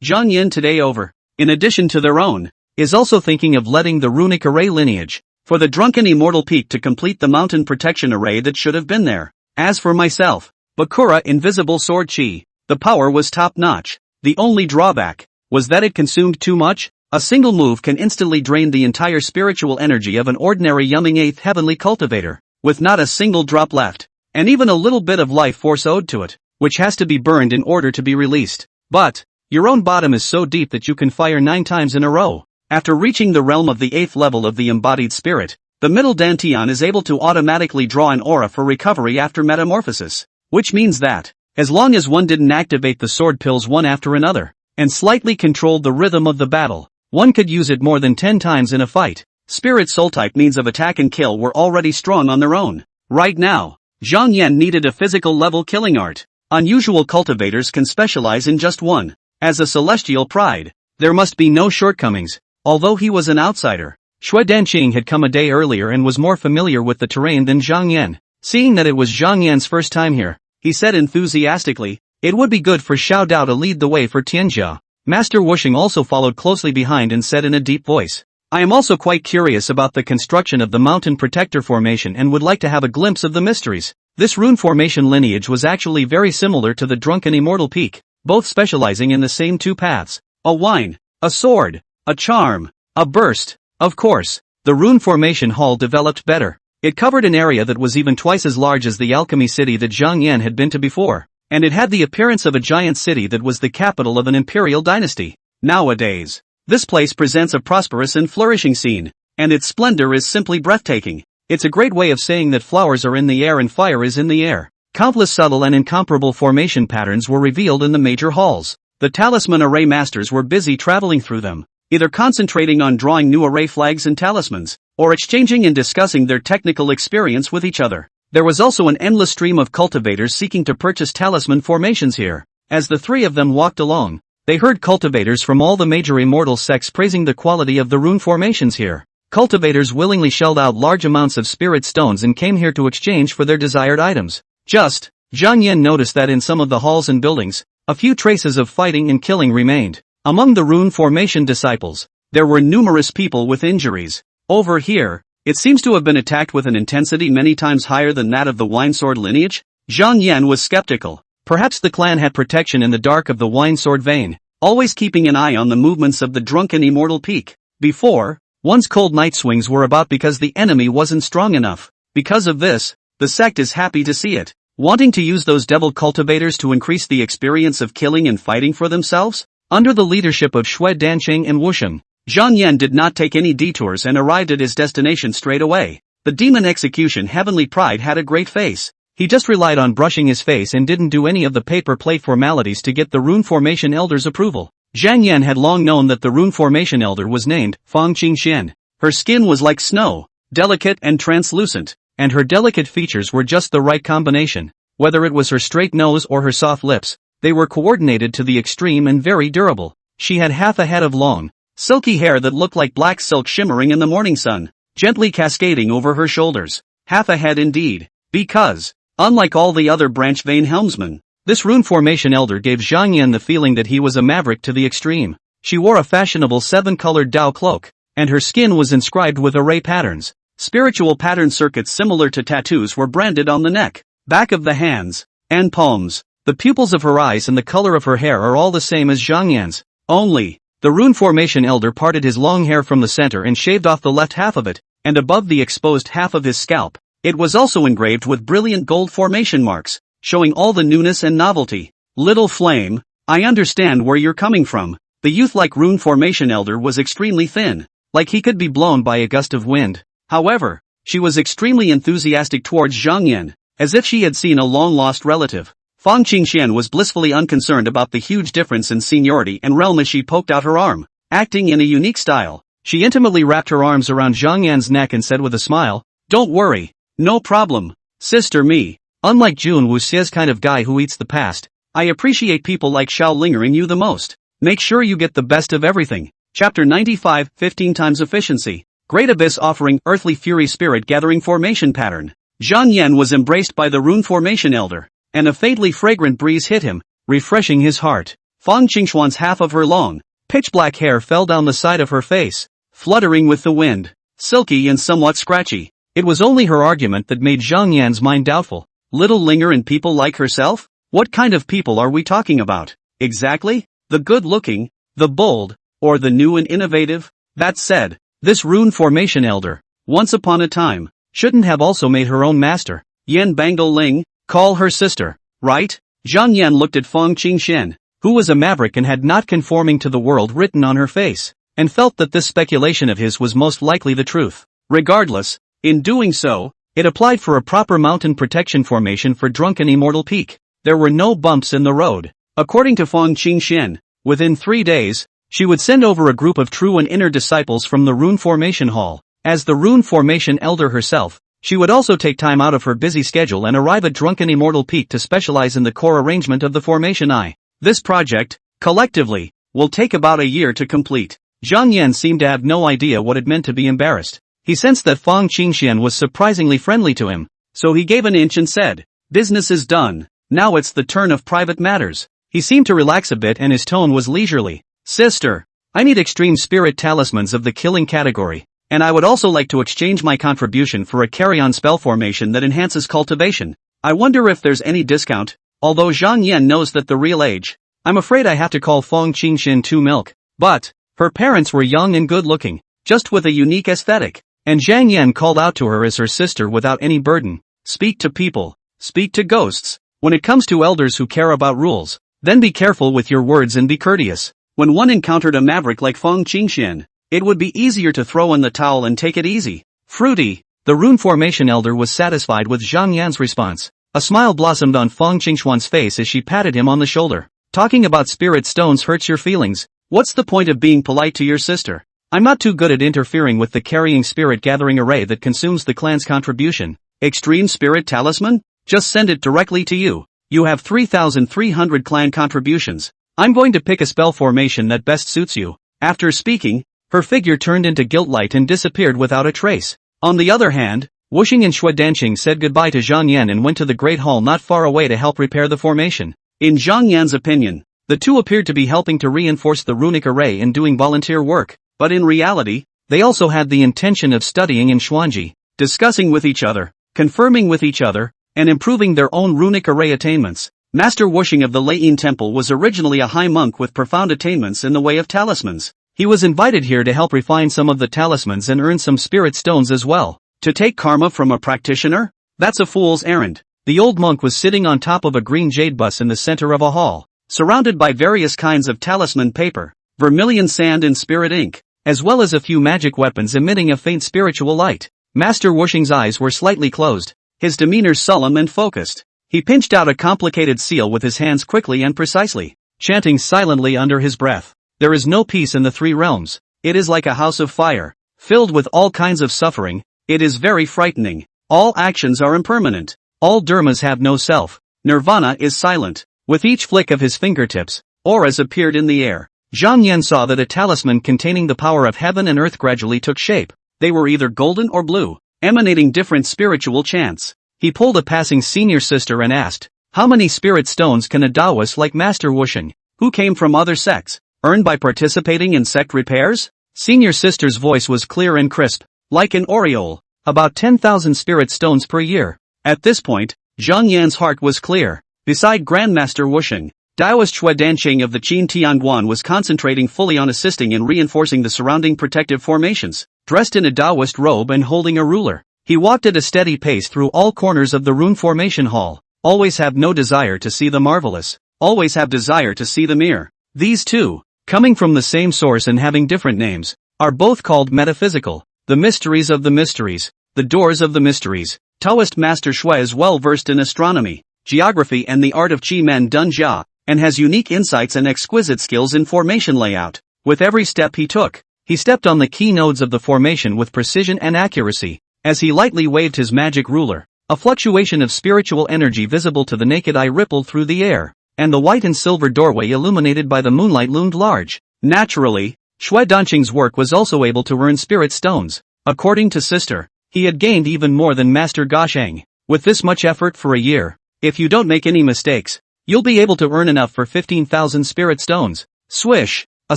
Zhang Yan today over, in addition to their own, is also thinking of letting the runic array lineage, for the Drunken Immortal Peak to complete the mountain protection array that should have been there. As for myself, Bakura Invisible Sword Chi, the power was top-notch. The only drawback was that it consumed too much. A single move can instantly drain the entire spiritual energy of an ordinary young 8th heavenly cultivator, with not a single drop left, and even a little bit of life force owed to it, which has to be burned in order to be released. But, your own bottom is so deep that you can fire 9 times in a row. After reaching the realm of the 8th level of the embodied spirit, the middle Dantian is able to automatically draw an aura for recovery after metamorphosis, which means that, as long as one didn't activate the sword pills one after another, and slightly controlled the rhythm of the battle, one could use it more than 10 times in a fight. Spirit soul type means of attack and kill were already strong on their own. Right now, Zhang Yan needed a physical level killing art. Unusual cultivators can specialize in just one. As a celestial pride, there must be no shortcomings. Although he was an outsider, Shui Danqing had come a day earlier and was more familiar with the terrain than Zhang Yan. Seeing that it was Zhang Yan's first time here, he said enthusiastically, it would be good for Xiao Dao to lead the way for Tianjia. Master Wusheng also followed closely behind and said in a deep voice, I am also quite curious about the construction of the mountain protector formation and would like to have a glimpse of the mysteries. This rune formation lineage was actually very similar to the Drunken Immortal Peak, both specializing in the same 2 paths. A wine, a sword, a charm, a burst. Of course, the rune formation hall developed better. It covered an area that was even twice as large as the alchemy city that Zhang Yan had been to before, and it had the appearance of a giant city that was the capital of an imperial dynasty. Nowadays, this place presents a prosperous and flourishing scene, and its splendor is simply breathtaking. It's a great way of saying that flowers are in the air and fire is in the air. Countless subtle and incomparable formation patterns were revealed in the major halls. The talisman array masters were busy traveling through them, either concentrating on drawing new array flags and talismans, or exchanging and discussing their technical experience with each other. There was also an endless stream of cultivators seeking to purchase talisman formations here. As the 3 of them walked along, they heard cultivators from all the major immortal sects praising the quality of the rune formations here. Cultivators willingly shelled out large amounts of spirit stones and came here to exchange for their desired items. Zhang Yan noticed that in some of the halls and buildings, a few traces of fighting and killing remained. Among the rune formation disciples, there were numerous people with injuries. Over here, it seems to have been attacked with an intensity many times higher than that of the wine sword lineage. Zhang Yan was skeptical. Perhaps the clan had protection in the dark of the wine sword vein, always keeping an eye on the movements of the Drunken Immortal Peak. Before, one's cold night swings were about because the enemy wasn't strong enough. Because of this, the sect is happy to see it. Wanting to use those devil cultivators to increase the experience of killing and fighting for themselves? Under the leadership of Shui Danqing and Wusheng, Zhang Yan did not take any detours and arrived at his destination straight away. The demon execution heavenly pride had a great face. He just relied on brushing his face and didn't do any of the paper plate formalities to get the rune formation elder's approval. Zhang Yan had long known that the rune formation elder was named Fang Qingxian. Her skin was like snow, delicate and translucent, and her delicate features were just the right combination. Whether it was her straight nose or her soft lips, they were coordinated to the extreme and very durable. She had half a head of long, silky hair that looked like black silk shimmering in the morning sun, gently cascading over her shoulders. Half a head indeed. Because, unlike all the other branch vein helmsmen, this rune formation elder gave Zhang Yan the feeling that he was a maverick to the extreme. She wore a fashionable 7-colored Dao cloak, and her skin was inscribed with array patterns. Spiritual pattern circuits similar to tattoos were branded on the neck, back of the hands, and palms. The pupils of her eyes and the color of her hair are all the same as Zhang Yan's. Only, the rune formation elder parted his long hair from the center and shaved off the left half of it, and above the exposed half of his scalp, it was also engraved with brilliant gold formation marks, showing all the newness and novelty. Little flame, I understand where you're coming from. The youth-like rune formation elder was extremely thin, like he could be blown by a gust of wind. However, she was extremely enthusiastic towards Zhang Yan, as if she had seen a long-lost relative. Fang Qingxian was blissfully unconcerned about the huge difference in seniority and realm as she poked out her arm. Acting in a unique style, she intimately wrapped her arms around Zhang Yan's neck and said with a smile, "Don't worry. No problem. Sister me. Unlike Jun Wuxie's kind of guy who eats the past, I appreciate people like Xiao Lingering you the most. Make sure you get the best of everything." Chapter 95, 15 times efficiency. Great Abyss offering Earthly Fury Spirit Gathering Formation Pattern. Zhang Yan was embraced by the rune formation elder, and a faintly fragrant breeze hit him, refreshing his heart. Fang Qingxuan's half of her long, pitch-black hair fell down the side of her face, fluttering with the wind, silky and somewhat scratchy. It was only her argument that made Zhang Yan's mind doubtful. Little Linger and people like herself? What kind of people are we talking about? Exactly? The good-looking, the bold, or the new and innovative? That said, this rune formation elder, once upon a time, shouldn't have also made her own master. Yan Bangle Ling, call her sister, right? Zhang Yan looked at Fang Qingxian, who was a maverick and had not conforming to the world written on her face, and felt that this speculation of his was most likely the truth. Regardless, in doing so, it applied for a proper mountain protection formation for Drunken Immortal Peak. There were no bumps in the road. According to Fang Qingxian, within 3 days, she would send over a group of true and inner disciples from the Rune Formation Hall. As the Rune Formation Elder herself, she would also take time out of her busy schedule and arrive at Drunken Immortal Peak to specialize in the core arrangement of the Formation Eye. This project, collectively, will take about a year to complete. Zhang Yan seemed to have no idea what it meant to be embarrassed. He sensed that Fang Qingxian was surprisingly friendly to him, so he gave an inch and said, "Business is done. Now it's the turn of private matters." He seemed to relax a bit and his tone was leisurely. "Sister, I need extreme spirit talismans of the killing category, and I would also like to exchange my contribution for a carry-on spell formation that enhances cultivation. I wonder if there's any discount." Although Zhang Yan knows that the real age, I'm afraid I have to call Fang Qingxian to milk. But, her parents were young and good-looking, just with a unique aesthetic, and Zhang Yan called out to her as her sister without any burden. Speak to people. Speak to ghosts. When it comes to elders who care about rules, then be careful with your words and be courteous. When one encountered a maverick like Fang Qingxian, it would be easier to throw in the towel and take it easy. Fruity. The Rune Formation Elder was satisfied with Zhang Yan's response. A smile blossomed on Fang Qingxuan's face as she patted him on the shoulder. Talking about spirit stones hurts your feelings. What's the point of being polite to your sister? I'm not too good at interfering with the carrying spirit gathering array that consumes the clan's contribution. Extreme spirit talisman? Just send it directly to you. You have 3,300 clan contributions. I'm going to pick a spell formation that best suits you. After speaking, her figure turned into gilt light and disappeared without a trace. On the other hand, Wuxing and Xue Danqing said goodbye to Zhang Yan and went to the Great Hall not far away to help repair the formation. In Zhang Yan's opinion, the two appeared to be helping to reinforce the runic array and doing volunteer work, but in reality, they also had the intention of studying in Xuanji, discussing with each other, confirming with each other, and improving their own runic array attainments. Master Wuxing of the Leiyin Temple was originally a high monk with profound attainments in the way of talismans. He was invited here to help refine some of the talismans and earn some spirit stones as well. To take karma from a practitioner? That's a fool's errand. The old monk was sitting on top of a green jade bus in the center of a hall, surrounded by various kinds of talisman paper, vermilion sand and spirit ink, as well as a few magic weapons emitting a faint spiritual light. Master Wuxing's eyes were slightly closed, his demeanor solemn and focused. He pinched out a complicated seal with his hands quickly and precisely, chanting silently under his breath. There is no peace in the three realms. It is like a house of fire, filled with all kinds of suffering. It is very frightening. All actions are impermanent. All dharmas have no self. Nirvana is silent. With each flick of his fingertips, auras appeared in the air. Zhang Yan saw that a talisman containing the power of heaven and earth gradually took shape. They were either golden or blue, emanating different spiritual chants. He pulled a passing senior sister and asked, "How many spirit stones can a Taoist like Master Wusheng, who came from other sects, earn by participating in sect repairs?" Senior sister's voice was clear and crisp, like an aureole. "About 10,000 spirit stones per year." At this point, Zhang Yan's heart was clear. Beside Grandmaster Wusheng, Taoist Xue Danqing of the Qin Tianguan was concentrating fully on assisting in reinforcing the surrounding protective formations. Dressed in a Taoist robe and holding a ruler, he walked at a steady pace through all corners of the rune formation hall. Always have no desire to see the marvelous, always have desire to see the mere. These two, coming from the same source and having different names, are both called metaphysical, the mysteries of the mysteries, the doors of the mysteries. Taoist Master Xue is well versed in astronomy, geography and the art of Qi Men Dun Jia, and has unique insights and exquisite skills in formation layout. With every step he took, he stepped on the key nodes of the formation with precision and accuracy. As he lightly waved his magic ruler, a fluctuation of spiritual energy visible to the naked eye rippled through the air, and the white and silver doorway illuminated by the moonlight loomed large. Naturally, Xue Danqing's work was also able to earn spirit stones. According to Sister, he had gained even more than Master Gasheng. With this much effort for a year, if you don't make any mistakes, you'll be able to earn enough for 15,000 spirit stones. Swish! A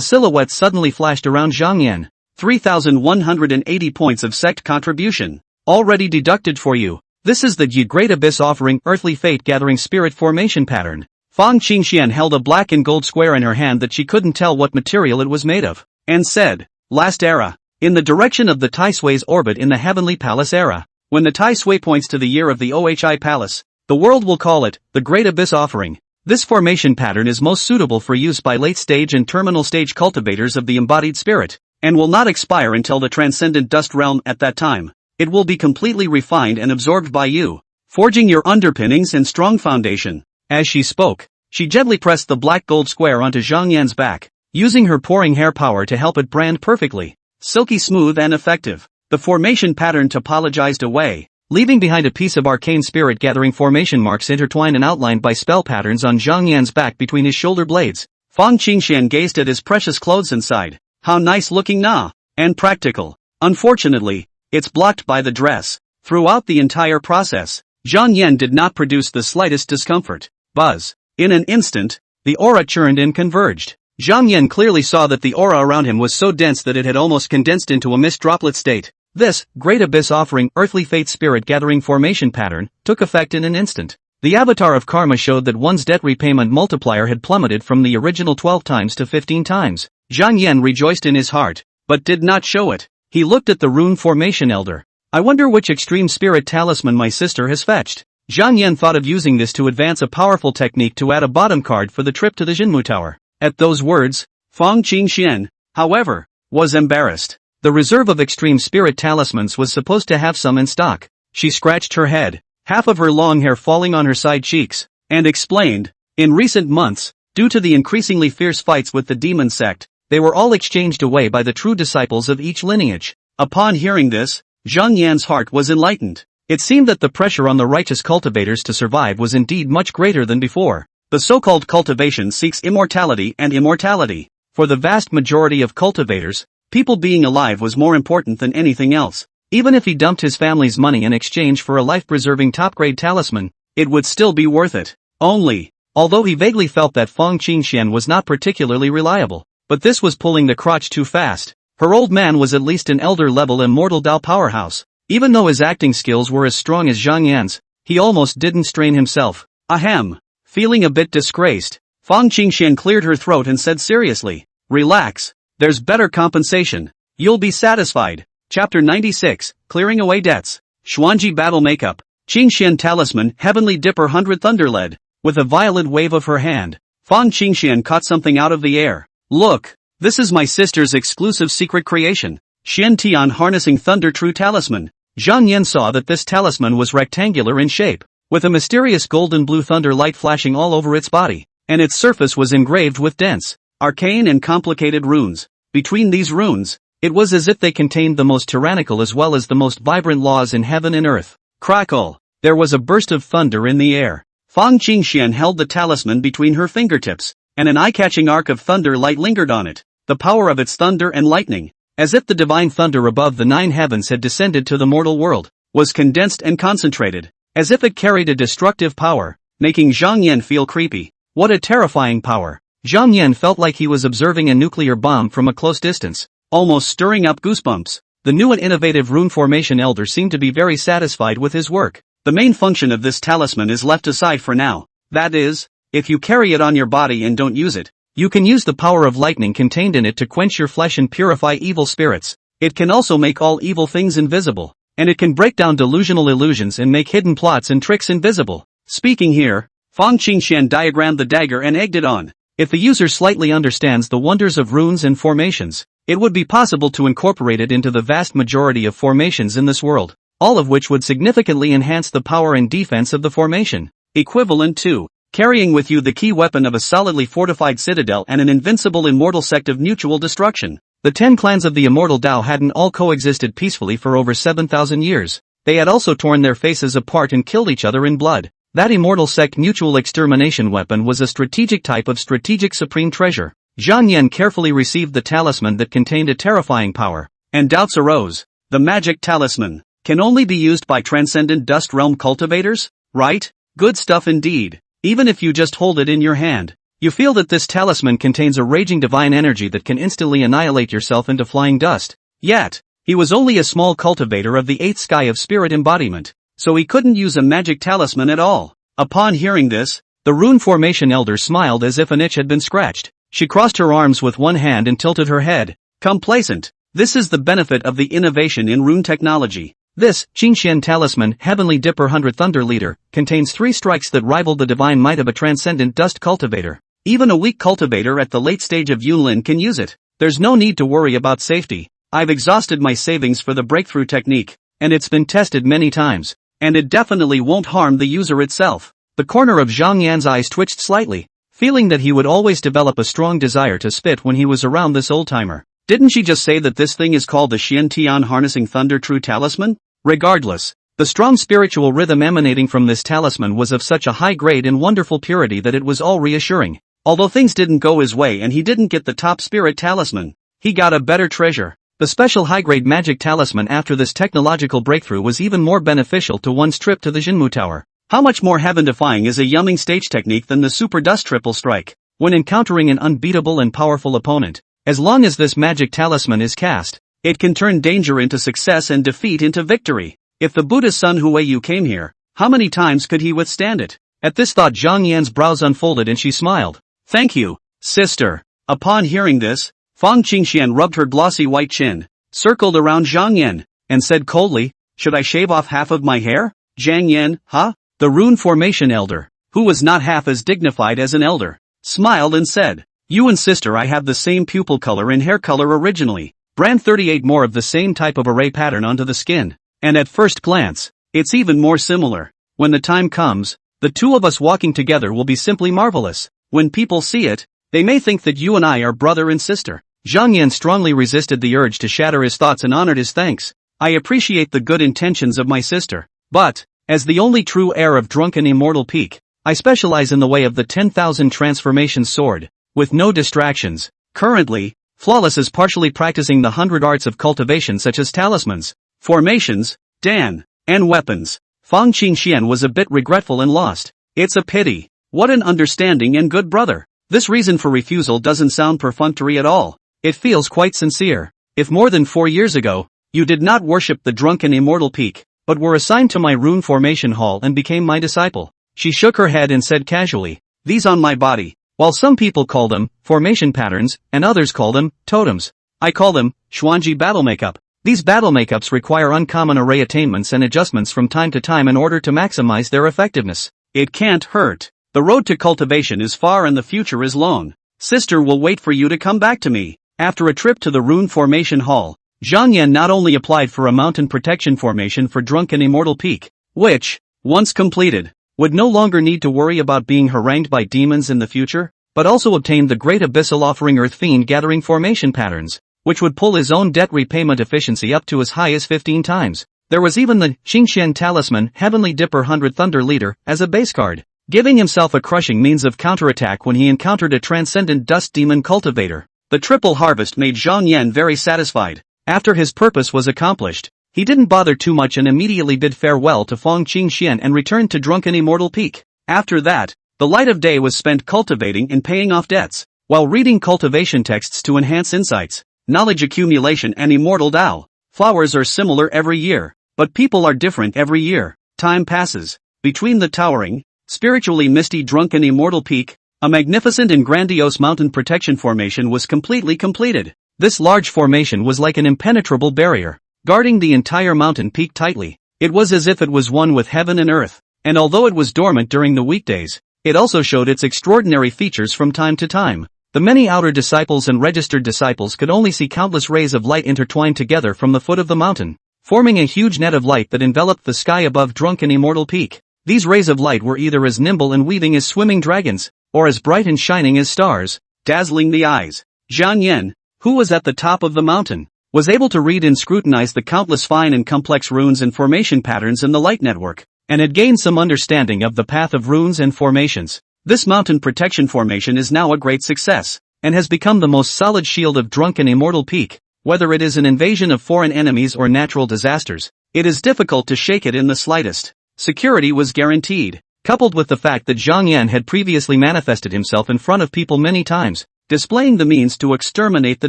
silhouette suddenly flashed around Zhang Yan. 3,180 points of sect contribution. Already deducted for you. This is the Great Abyss offering earthly fate gathering spirit formation pattern. Fang Qingxian held a black and gold square in her hand that she couldn't tell what material it was made of, and said, "Last era. In the direction of the Tai Sui's orbit in the Heavenly Palace era. When the Tai Sui points to the year of the OHI Palace, the world will call it, the Great Abyss offering. This formation pattern is most suitable for use by late-stage and terminal stage cultivators of the embodied spirit, and will not expire until the transcendent dust realm at that time. It will be completely refined and absorbed by you, forging your underpinnings and strong foundation." As she spoke, she gently pressed the black gold square onto Zhang Yan's back, using her pouring hair power to help it brand perfectly. Silky smooth and effective, the formation pattern topologized away, leaving behind a piece of arcane spirit gathering formation marks intertwined and outlined by spell patterns on Zhang Yan's back between his shoulder blades. Fang Qingxian gazed at his precious clothes and sighed. "How nice looking na! And practical. Unfortunately, it's blocked by the dress." Throughout the entire process, Zhang Yan did not produce the slightest discomfort. Buzz. In an instant, the aura churned and converged. Zhang Yan clearly saw that the aura around him was so dense that it had almost condensed into a mist droplet state. This, Great Abyss offering earthly fate spirit gathering formation pattern, took effect in an instant. The avatar of karma showed that one's debt repayment multiplier had plummeted from the original 12 times to 15 times. Zhang Yan rejoiced in his heart, but did not show it. He looked at the rune formation elder. "I wonder which extreme spirit talisman my sister has fetched." Zhang Yan thought of using this to advance a powerful technique to add a bottom card for the trip to the Jinmu Tower. At those words, Fang Qingxian, however, was embarrassed. The reserve of extreme spirit talismans was supposed to have some in stock. She scratched her head, half of her long hair falling on her side cheeks, and explained, "In recent months, due to the increasingly fierce fights with the demon sect, they were all exchanged away by the true disciples of each lineage." Upon hearing this, Zhang Yan's heart was enlightened. It seemed that the pressure on the righteous cultivators to survive was indeed much greater than before. The so-called cultivation seeks immortality and immortality. For the vast majority of cultivators, people being alive was more important than anything else. Even if he dumped his family's money in exchange for a life-preserving top-grade talisman, it would still be worth it. Although he vaguely felt that Fang Qingxian was not particularly reliable, but this was pulling the crotch too fast. Her old man was at least an elder-level immortal Dao powerhouse. Even though his acting skills were as strong as Zhang Yan's, he almost didn't strain himself. Ahem. Feeling a bit disgraced, Fang Qingxian cleared her throat and said seriously, "Relax. There's better compensation. You'll be satisfied." Chapter 96, Clearing Away Debts. Xuanji Battle Makeup. Qingxian Talisman Heavenly Dipper 100 Thunderlead. With a violent wave of her hand, Fang Qingxian caught something out of the air. "Look, this is my sister's exclusive secret creation. Xian Tian Harnessing Thunder True Talisman." Zhang Yan saw that this talisman was rectangular in shape, with a mysterious golden blue thunder light flashing all over its body, and its surface was engraved with dense, arcane and complicated runes. Between these runes, it was as if they contained the most tyrannical as well as the most vibrant laws in heaven and earth. Crackle! There was a burst of thunder in the air. Fang Qingxian held the talisman between her fingertips, and an eye-catching arc of thunder light lingered on it. The power of its thunder and lightning, as if the divine thunder above the 9 heavens had descended to the mortal world, was condensed and concentrated, as if it carried a destructive power, making Zhang Yan feel creepy. What a terrifying power! Zhang Yan felt like he was observing a nuclear bomb from a close distance, almost stirring up goosebumps. The new and innovative rune formation elder seemed to be very satisfied with his work. The main function of this talisman is left aside for now. That is, if you carry it on your body and don't use it, you can use the power of lightning contained in it to quench your flesh and purify evil spirits. It can also make all evil things invisible, and it can break down delusional illusions and make hidden plots and tricks invisible. Speaking here, Fang Qingxian diagrammed the dagger and egged it on. If the user slightly understands the wonders of runes and formations, it would be possible to incorporate it into the vast majority of formations in this world, all of which would significantly enhance the power and defense of the formation. Equivalent to carrying with you the key weapon of a solidly fortified citadel and an invincible immortal sect of mutual destruction. The 10 clans of the immortal Dao hadn't all coexisted peacefully for over 7,000 years. They had also torn their faces apart and killed each other in blood. That immortal sect mutual extermination weapon was a strategic type of strategic supreme treasure. Zhang Yan carefully received the talisman that contained a terrifying power, and doubts arose. The magic talisman can only be used by transcendent dust realm cultivators, right? Good stuff indeed. Even if you just hold it in your hand, you feel that this talisman contains a raging divine energy that can instantly annihilate yourself into flying dust. Yet, he was only a small cultivator of the 8th sky of spirit embodiment, so he couldn't use a magic talisman at all. Upon hearing this, the rune formation elder smiled as if an itch had been scratched. She crossed her arms with one hand and tilted her head, complacent. This is the benefit of the innovation in rune technology. This Qingxian talisman, Heavenly Dipper 100 Thunder Leader, contains 3 strikes that rival the divine might of a transcendent dust cultivator. Even a weak cultivator at the late stage of Yunlin can use it. There's no need to worry about safety. I've exhausted my savings for the breakthrough technique, and it's been tested many times, and it definitely won't harm the user itself. The corner of Zhang Yan's eyes twitched slightly, feeling that he would always develop a strong desire to spit when he was around this old-timer. Didn't she just say that this thing is called the Xian Tian Harnessing Thunder True Talisman? Regardless, the strong spiritual rhythm emanating from this talisman was of such a high grade and wonderful purity that it was all reassuring. Although things didn't go his way and he didn't get the top spirit talisman, he got a better treasure. The special high-grade magic talisman after this technological breakthrough was even more beneficial to one's trip to the Jinmu Tower. How much more heaven-defying is a yumming stage technique than the Super Dust Triple Strike? When encountering an unbeatable and powerful opponent, as long as this magic talisman is cast, it can turn danger into success and defeat into victory. If the Buddha's son Huiyu came here, how many times could he withstand it? At this thought Zhang Yan's brows unfolded and she smiled. Thank you, sister. Upon hearing this, Fang Qingxian rubbed her glossy white chin, circled around Zhang Yan, and said coldly, should I shave off half of my hair? Zhang Yan, huh? The rune formation elder, who was not half as dignified as an elder, smiled and said, you and sister I have the same pupil color and hair color originally. Brand 38 more of the same type of array pattern onto the skin, and at first glance, it's even more similar. When the time comes, the two of us walking together will be simply marvelous. When people see it, they may think that you and I are brother and sister. Zhang Yan strongly resisted the urge to shatter his thoughts and honored his thanks. I appreciate the good intentions of my sister, but, as the only true heir of drunken immortal peak, I specialize in the way of the 10,000 transformation sword, with no distractions. Currently, Flawless is partially practicing the 100 arts of cultivation such as talismans, formations, dan, and weapons. Fang Qingxian was a bit regretful and lost. It's a pity. What an understanding and good brother. This reason for refusal doesn't sound perfunctory at all. It feels quite sincere. If more than 4 years ago, you did not worship the drunken immortal peak, but were assigned to my rune formation hall and became my disciple. She shook her head and said casually, these on my body, while some people call them formation patterns, and others call them totems, I call them Xuanji battle makeup. These battle makeups require uncommon array attainments and adjustments from time to time in order to maximize their effectiveness. It can't hurt. The road to cultivation is far and the future is long. Sister will wait for you to come back to me. After a trip to the rune formation hall, Zhang Yan not only applied for a mountain protection formation for drunken immortal peak, which, once completed, would no longer need to worry about being harangued by demons in the future, but also obtained the great abyssal offering earth fiend gathering formation patterns, which would pull his own debt repayment efficiency up to as high as 15 times. There was even the Qingxian talisman Heavenly Dipper 100 Thunder Leader as a base card. giving himself a crushing means of counterattack when he encountered a transcendent dust demon cultivator. The triple harvest made Zhang Yan very satisfied. After his purpose was accomplished, he didn't bother too much and immediately bid farewell to Fong Qingxian and returned to Drunken Immortal Peak. After that, the light of day was spent cultivating and paying off debts, while reading cultivation texts to enhance insights, knowledge accumulation and immortal Tao. Flowers are similar every year, but people are different every year. Time passes. Between the towering, spiritually misty Drunken Immortal Peak, a magnificent and grandiose mountain protection formation was completely completed. This large formation was like an impenetrable barrier, guarding the entire mountain peak tightly. It was as if it was one with heaven and earth, and although it was dormant during the weekdays, it also showed its extraordinary features from time to time. The many outer disciples and registered disciples could only see countless rays of light intertwined together from the foot of the mountain, forming a huge net of light that enveloped the sky above Drunken Immortal Peak. These rays of light were either as nimble and weaving as swimming dragons, or as bright and shining as stars, dazzling the eyes. Zhang Yan, who was at the top of the mountain, was able to read and scrutinize the countless fine and complex runes and formation patterns in the light network, and had gained some understanding of the path of runes and formations. This mountain protection formation is now a great success, and has become the most solid shield of Drunken Immortal Peak. Whether it is an invasion of foreign enemies or natural disasters, it is difficult to shake it in the slightest. Security was guaranteed, coupled with the fact that Zhang Yan had previously manifested himself in front of people many times, displaying the means to exterminate the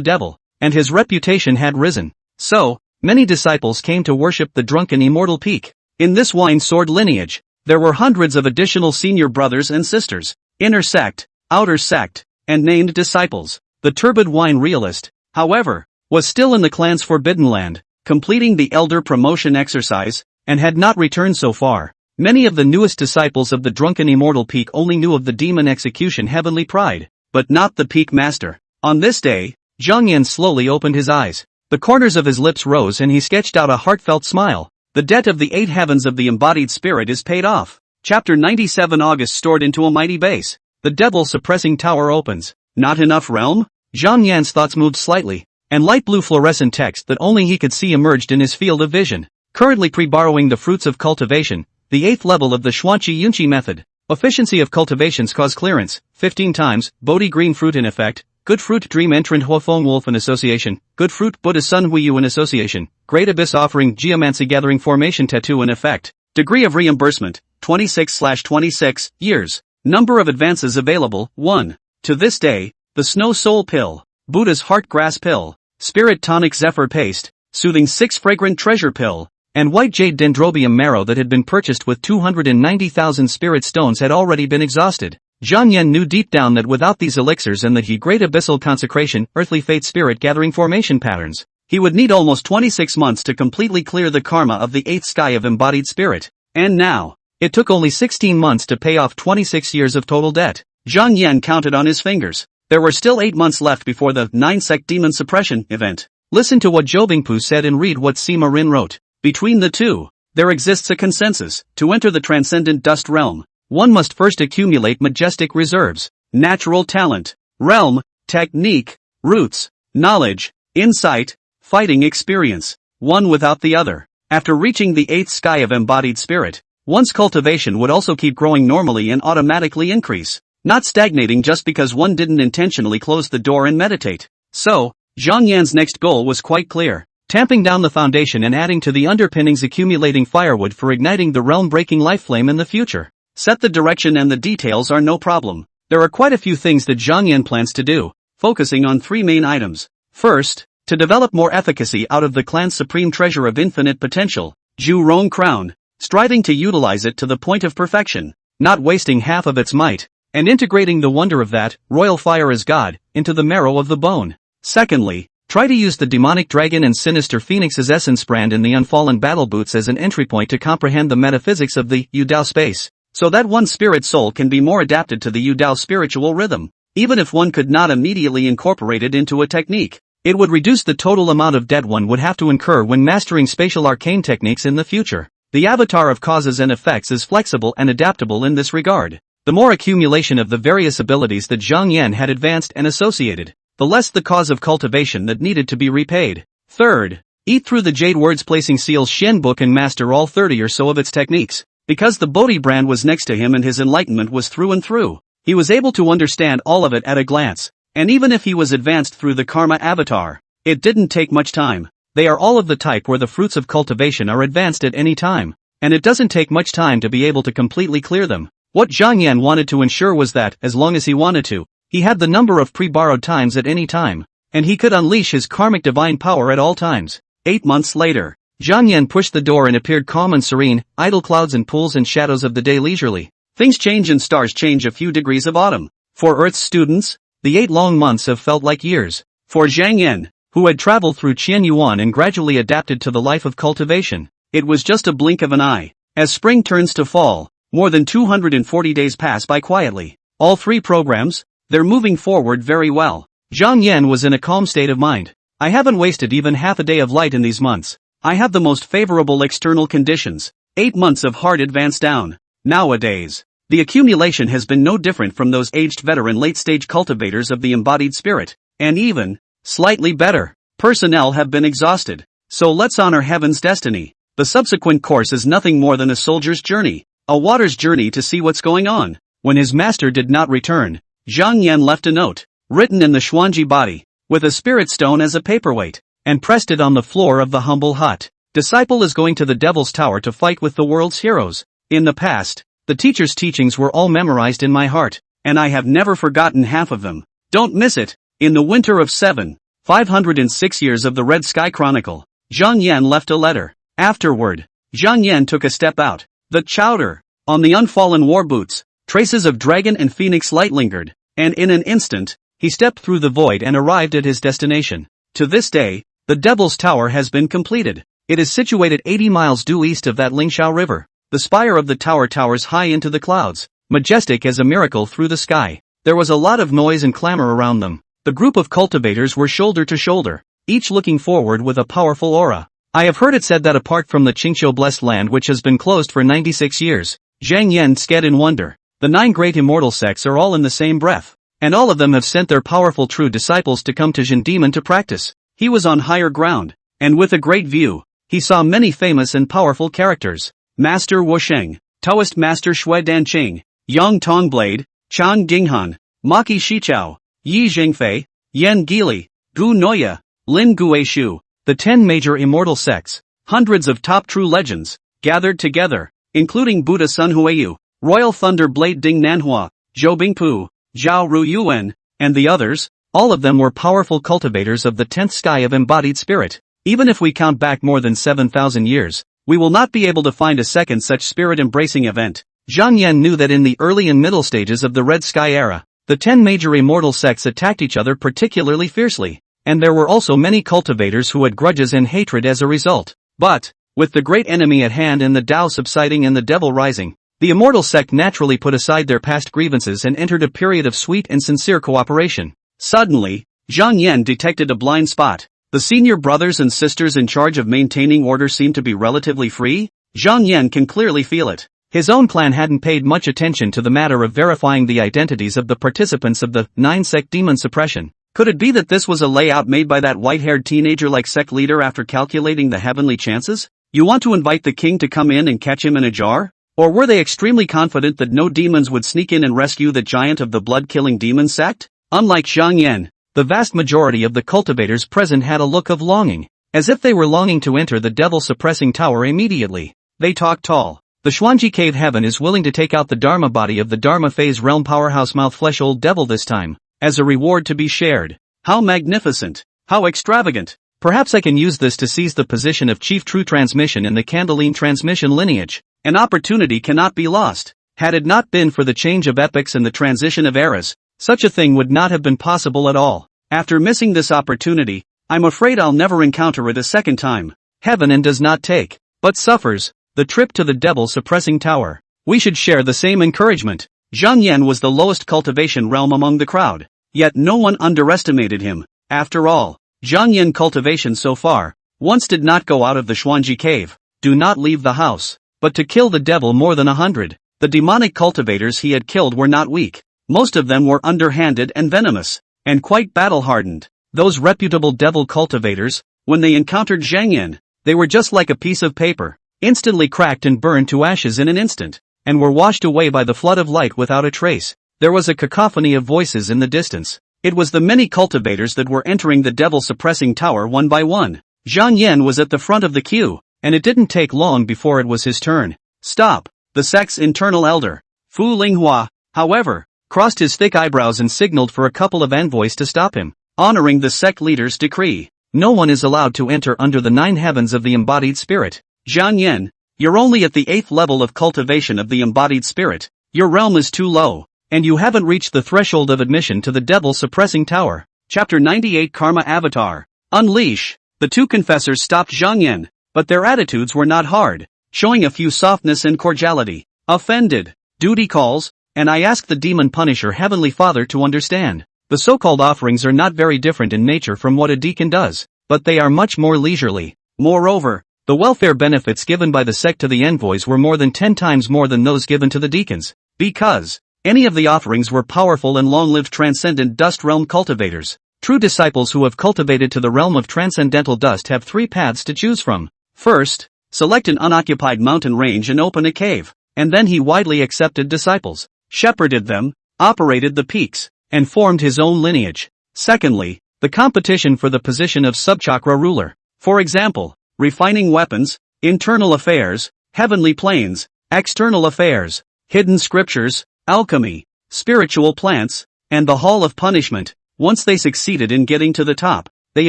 devil, and his reputation had risen. So, many disciples came to worship the Drunken Immortal Peak. In this wine sword lineage, there were hundreds of additional senior brothers and sisters, inner sect, outer sect, and named disciples. The turbid wine realist, however, was still in the clan's forbidden land, completing the elder promotion exercise, and had not returned so far. Many of the newest disciples of the Drunken Immortal Peak only knew of the demon execution heavenly pride, but not the peak master. On this day, Zhang Yan slowly opened his eyes. The corners of his lips rose and he sketched out a heartfelt smile. The debt of the 8 heavens of the embodied spirit is paid off. Chapter 97 August stored into a mighty base. The devil suppressing tower opens. Not enough realm? Zhang Yan's thoughts moved slightly, and light blue fluorescent text that only he could see emerged in his field of vision. Currently pre-borrowing the fruits of cultivation, the 8th level of the Xuanqi Yunqi method. Efficiency of cultivations cause clearance, 15 times, Bodhi green fruit in effect, good fruit dream entrant Huafeng wolf in association, good fruit Buddha sun Huiyu in association, great abyss offering geomancy gathering formation tattoo in effect. Degree of reimbursement, 26/26 years. Number of advances available, 1. To this day, the Snow Soul Pill, Buddha's Heart Grass Pill, Spirit Tonic Zephyr Paste, Soothing 6 Fragrant Treasure Pill, and White Jade Dendrobium Marrow that had been purchased with 290,000 spirit stones had already been exhausted. Zhang Yan knew deep down that without these elixirs and the great abyssal consecration, earthly fate spirit gathering formation patterns, he would need almost 26 months to completely clear the karma of the 8th sky of embodied spirit. And now, it took only 16 months to pay off 26 years of total debt. Zhang Yan counted on his fingers. There were still 8 months left before the 9-sect demon suppression event. Listen to what Zhou Bingpu said and read what Sima Rin wrote. Between the two, there exists a consensus. To enter the transcendent dust realm, one must first accumulate majestic reserves, natural talent, realm, technique, roots, knowledge, insight, fighting experience, one without the other. After reaching the 8th sky of embodied spirit, one's cultivation would also keep growing normally and automatically increase, not stagnating just because one didn't intentionally close the door and meditate. So, Zhang Yan's next goal was quite clear. Tamping down the foundation and adding to the underpinnings, accumulating firewood for igniting the realm-breaking life flame in the future. Set the direction and the details are no problem. There are quite a few things that Zhang Yan plans to do, focusing on 3 main items. First, to develop more efficacy out of the clan's supreme treasure of infinite potential, Zhu Rong Crown, striving to utilize it to the point of perfection, not wasting half of its might, and integrating the wonder of that, royal fire as God, into the marrow of the bone. Secondly, try to use the demonic dragon and sinister phoenix's essence brand in the unfallen battle boots as an entry point to comprehend the metaphysics of the Yu-Dao space, so that one's spirit soul can be more adapted to the Yu-Dao spiritual rhythm. Even if one could not immediately incorporate it into a technique, it would reduce the total amount of debt one would have to incur when mastering spatial arcane techniques in the future. The avatar of causes and effects is flexible and adaptable in this regard. The more accumulation of the various abilities that Zhang Yan had advanced and associated, the less the cause of cultivation that needed to be repaid. Third, eat through the Jade Words Placing Seals Shen book and master all 30 or so of its techniques. Because the Bodhi brand was next to him and his enlightenment was through and through. He was able to understand all of it at a glance. And even if he was advanced through the karma avatar, it didn't take much time. They are all of the type where the fruits of cultivation are advanced at any time. And it doesn't take much time to be able to completely clear them. What Zhang Yan wanted to ensure was that, as long as he wanted to, he had the number of pre-borrowed times at any time. And he could unleash his karmic divine power at all times. 8 months later, Zhang Yan pushed the door and appeared calm and serene, idle clouds and pools and shadows of the day leisurely. Things change and stars change a few degrees of autumn. For Earth's students, the 8 long months have felt like years. For Zhang Yan, who had traveled through Qianyuan and gradually adapted to the life of cultivation, it was just a blink of an eye. As spring turns to fall, more than 240 days pass by quietly. All 3 programs, they're moving forward very well. Zhang Yan was in a calm state of mind. I haven't wasted even half a day of light in these months. I have the most favorable external conditions. 8 months of hard advance down. Nowadays, the accumulation has been no different from those aged veteran late-stage cultivators of the embodied spirit. And even, slightly better. Personnel have been exhausted. So let's honor heaven's destiny. The subsequent course is nothing more than a soldier's journey. A water's journey to see what's going on. When his master did not return, Zhang Yan left a note, written in the Xuanji body, with a spirit stone as a paperweight, and pressed it on the floor of the humble hut. Disciple is going to the Devil's Tower to fight with the world's heroes. In the past, the teacher's teachings were all memorized in my heart, and I have never forgotten half of them. Don't miss it. In the winter of 506 years of the Red Sky Chronicle, Zhang Yan left a letter. Afterward, Zhang Yan took a step out. The chowder. On the unfallen war boots, traces of dragon and phoenix light lingered, and in an instant, he stepped through the void and arrived at his destination. To this day, the Devil's Tower has been completed. It is situated 80 miles due east of that Lingxiao River. The spire of the tower towers high into the clouds, majestic as a miracle through the sky. There was a lot of noise and clamor around them. The group of cultivators were shoulder to shoulder, each looking forward with a powerful aura. I have heard it said that apart from the Qingqiu blessed land which has been closed for 96 years, Zhang Yan sked in wonder. The 9 great immortal sects are all in the same breath, and all of them have sent their powerful true disciples to come to Zhen Demon to practice. He was on higher ground, and with a great view, he saw many famous and powerful characters. Master Wusheng, Taoist Master Shui Danqing, Yang Tongblade, Chang Dinghan, Maki Shichao, Yi Zhengfei, Yan Gili, Gu Noya, Lin Guishu. The 10 major immortal sects, hundreds of top true legends, gathered together, including Buddha Sun Huiyu, Royal Thunder Blade Ding Nanhua, Zhou Bingpu, Zhao Ru Yuan, and the others. All of them were powerful cultivators of the 10th sky of embodied spirit. Even if we count back more than 7,000 years, we will not be able to find a second such spirit-embracing event. Zhang Yan knew that in the early and middle stages of the Red Sky era, the 10 major immortal sects attacked each other particularly fiercely. And there were also many cultivators who had grudges and hatred as a result. But, with the great enemy at hand and the Tao subsiding and the devil rising, the immortal sect naturally put aside their past grievances and entered a period of sweet and sincere cooperation. Suddenly, Zhang Yan detected a blind spot. The senior brothers and sisters in charge of maintaining order seemed to be relatively free. Zhang Yan can clearly feel it. His own clan hadn't paid much attention to the matter of verifying the identities of the participants of the 9-sect demon suppression. Could it be that this was a layout made by that white-haired teenager-like sect leader after calculating the heavenly chances? You want to invite the king to come in and catch him in a jar? Or were they extremely confident that no demons would sneak in and rescue the giant of the blood-killing demon sect? Unlike Zhang Yan, the vast majority of the cultivators present had a look of longing, as if they were longing to enter the devil-suppressing tower immediately. They talked tall. The Xuanji Cave Heaven is willing to take out the Dharma body of the Dharma Phase Realm Powerhouse Mouth Flesh Old Devil this time, as a reward to be shared. How magnificent! How extravagant! Perhaps I can use this to seize the position of Chief True Transmission in the Candeline transmission lineage. An opportunity cannot be lost. Had it not been for the change of epochs and the transition of eras, such a thing would not have been possible at all. After missing this opportunity, I'm afraid I'll never encounter it a second time. Heaven and does not take, but suffers, the trip to the devil-suppressing tower. We should share the same encouragement. Zhang Yan was the lowest cultivation realm among the crowd, yet no one underestimated him. After all, Zhang Yan cultivation so far, once did not go out of the Xuanji cave, do not leave the house, but to kill the devil more than 100. The demonic cultivators he had killed were not weak. Most of them were underhanded and venomous, and quite battle-hardened. Those reputable devil cultivators, when they encountered Zhang Yan, they were just like a piece of paper. instantly cracked and burned to ashes in an instant, and were washed away by the flood of light without a trace. There was a cacophony of voices in the distance. It was the many cultivators that were entering the devil-suppressing tower one by one. Zhang Yan was at the front of the queue, and it didn't take long before it was his turn. Stop! The sect's internal elder, Fu Linghua, however, crossed his thick eyebrows and signaled for a couple of envoys to stop him. Honoring the sect leader's decree, no one is allowed to enter under the 9 heavens of the embodied spirit. Zhang Yan, you're only at the 8th level of cultivation of the embodied spirit. Your realm is too low, and you haven't reached the threshold of admission to the devil-suppressing tower. Chapter 98 Karma Avatar. Unleash. The two confessors stopped Zhang Yan, but their attitudes were not hard, showing a few softness and cordiality. Offended. Duty calls, and I ask the demon punisher Heavenly Father to understand. The so-called offerings are not very different in nature from what a deacon does, but they are much more leisurely. Moreover, the welfare benefits given by the sect to the envoys were more than 10 times more than those given to the deacons, because any of the offerings were powerful and long-lived transcendent dust realm cultivators. True disciples who have cultivated to the realm of transcendental dust have 3 paths to choose from. First, select an unoccupied mountain range and open a cave, and then he widely accepted disciples, shepherded them, operated the peaks, and formed his own lineage. Secondly, the competition for the position of subchakra ruler. For example, refining weapons, internal affairs, heavenly planes, external affairs, hidden scriptures, alchemy, spiritual plants, and the hall of punishment. Once they succeeded in getting to the top, they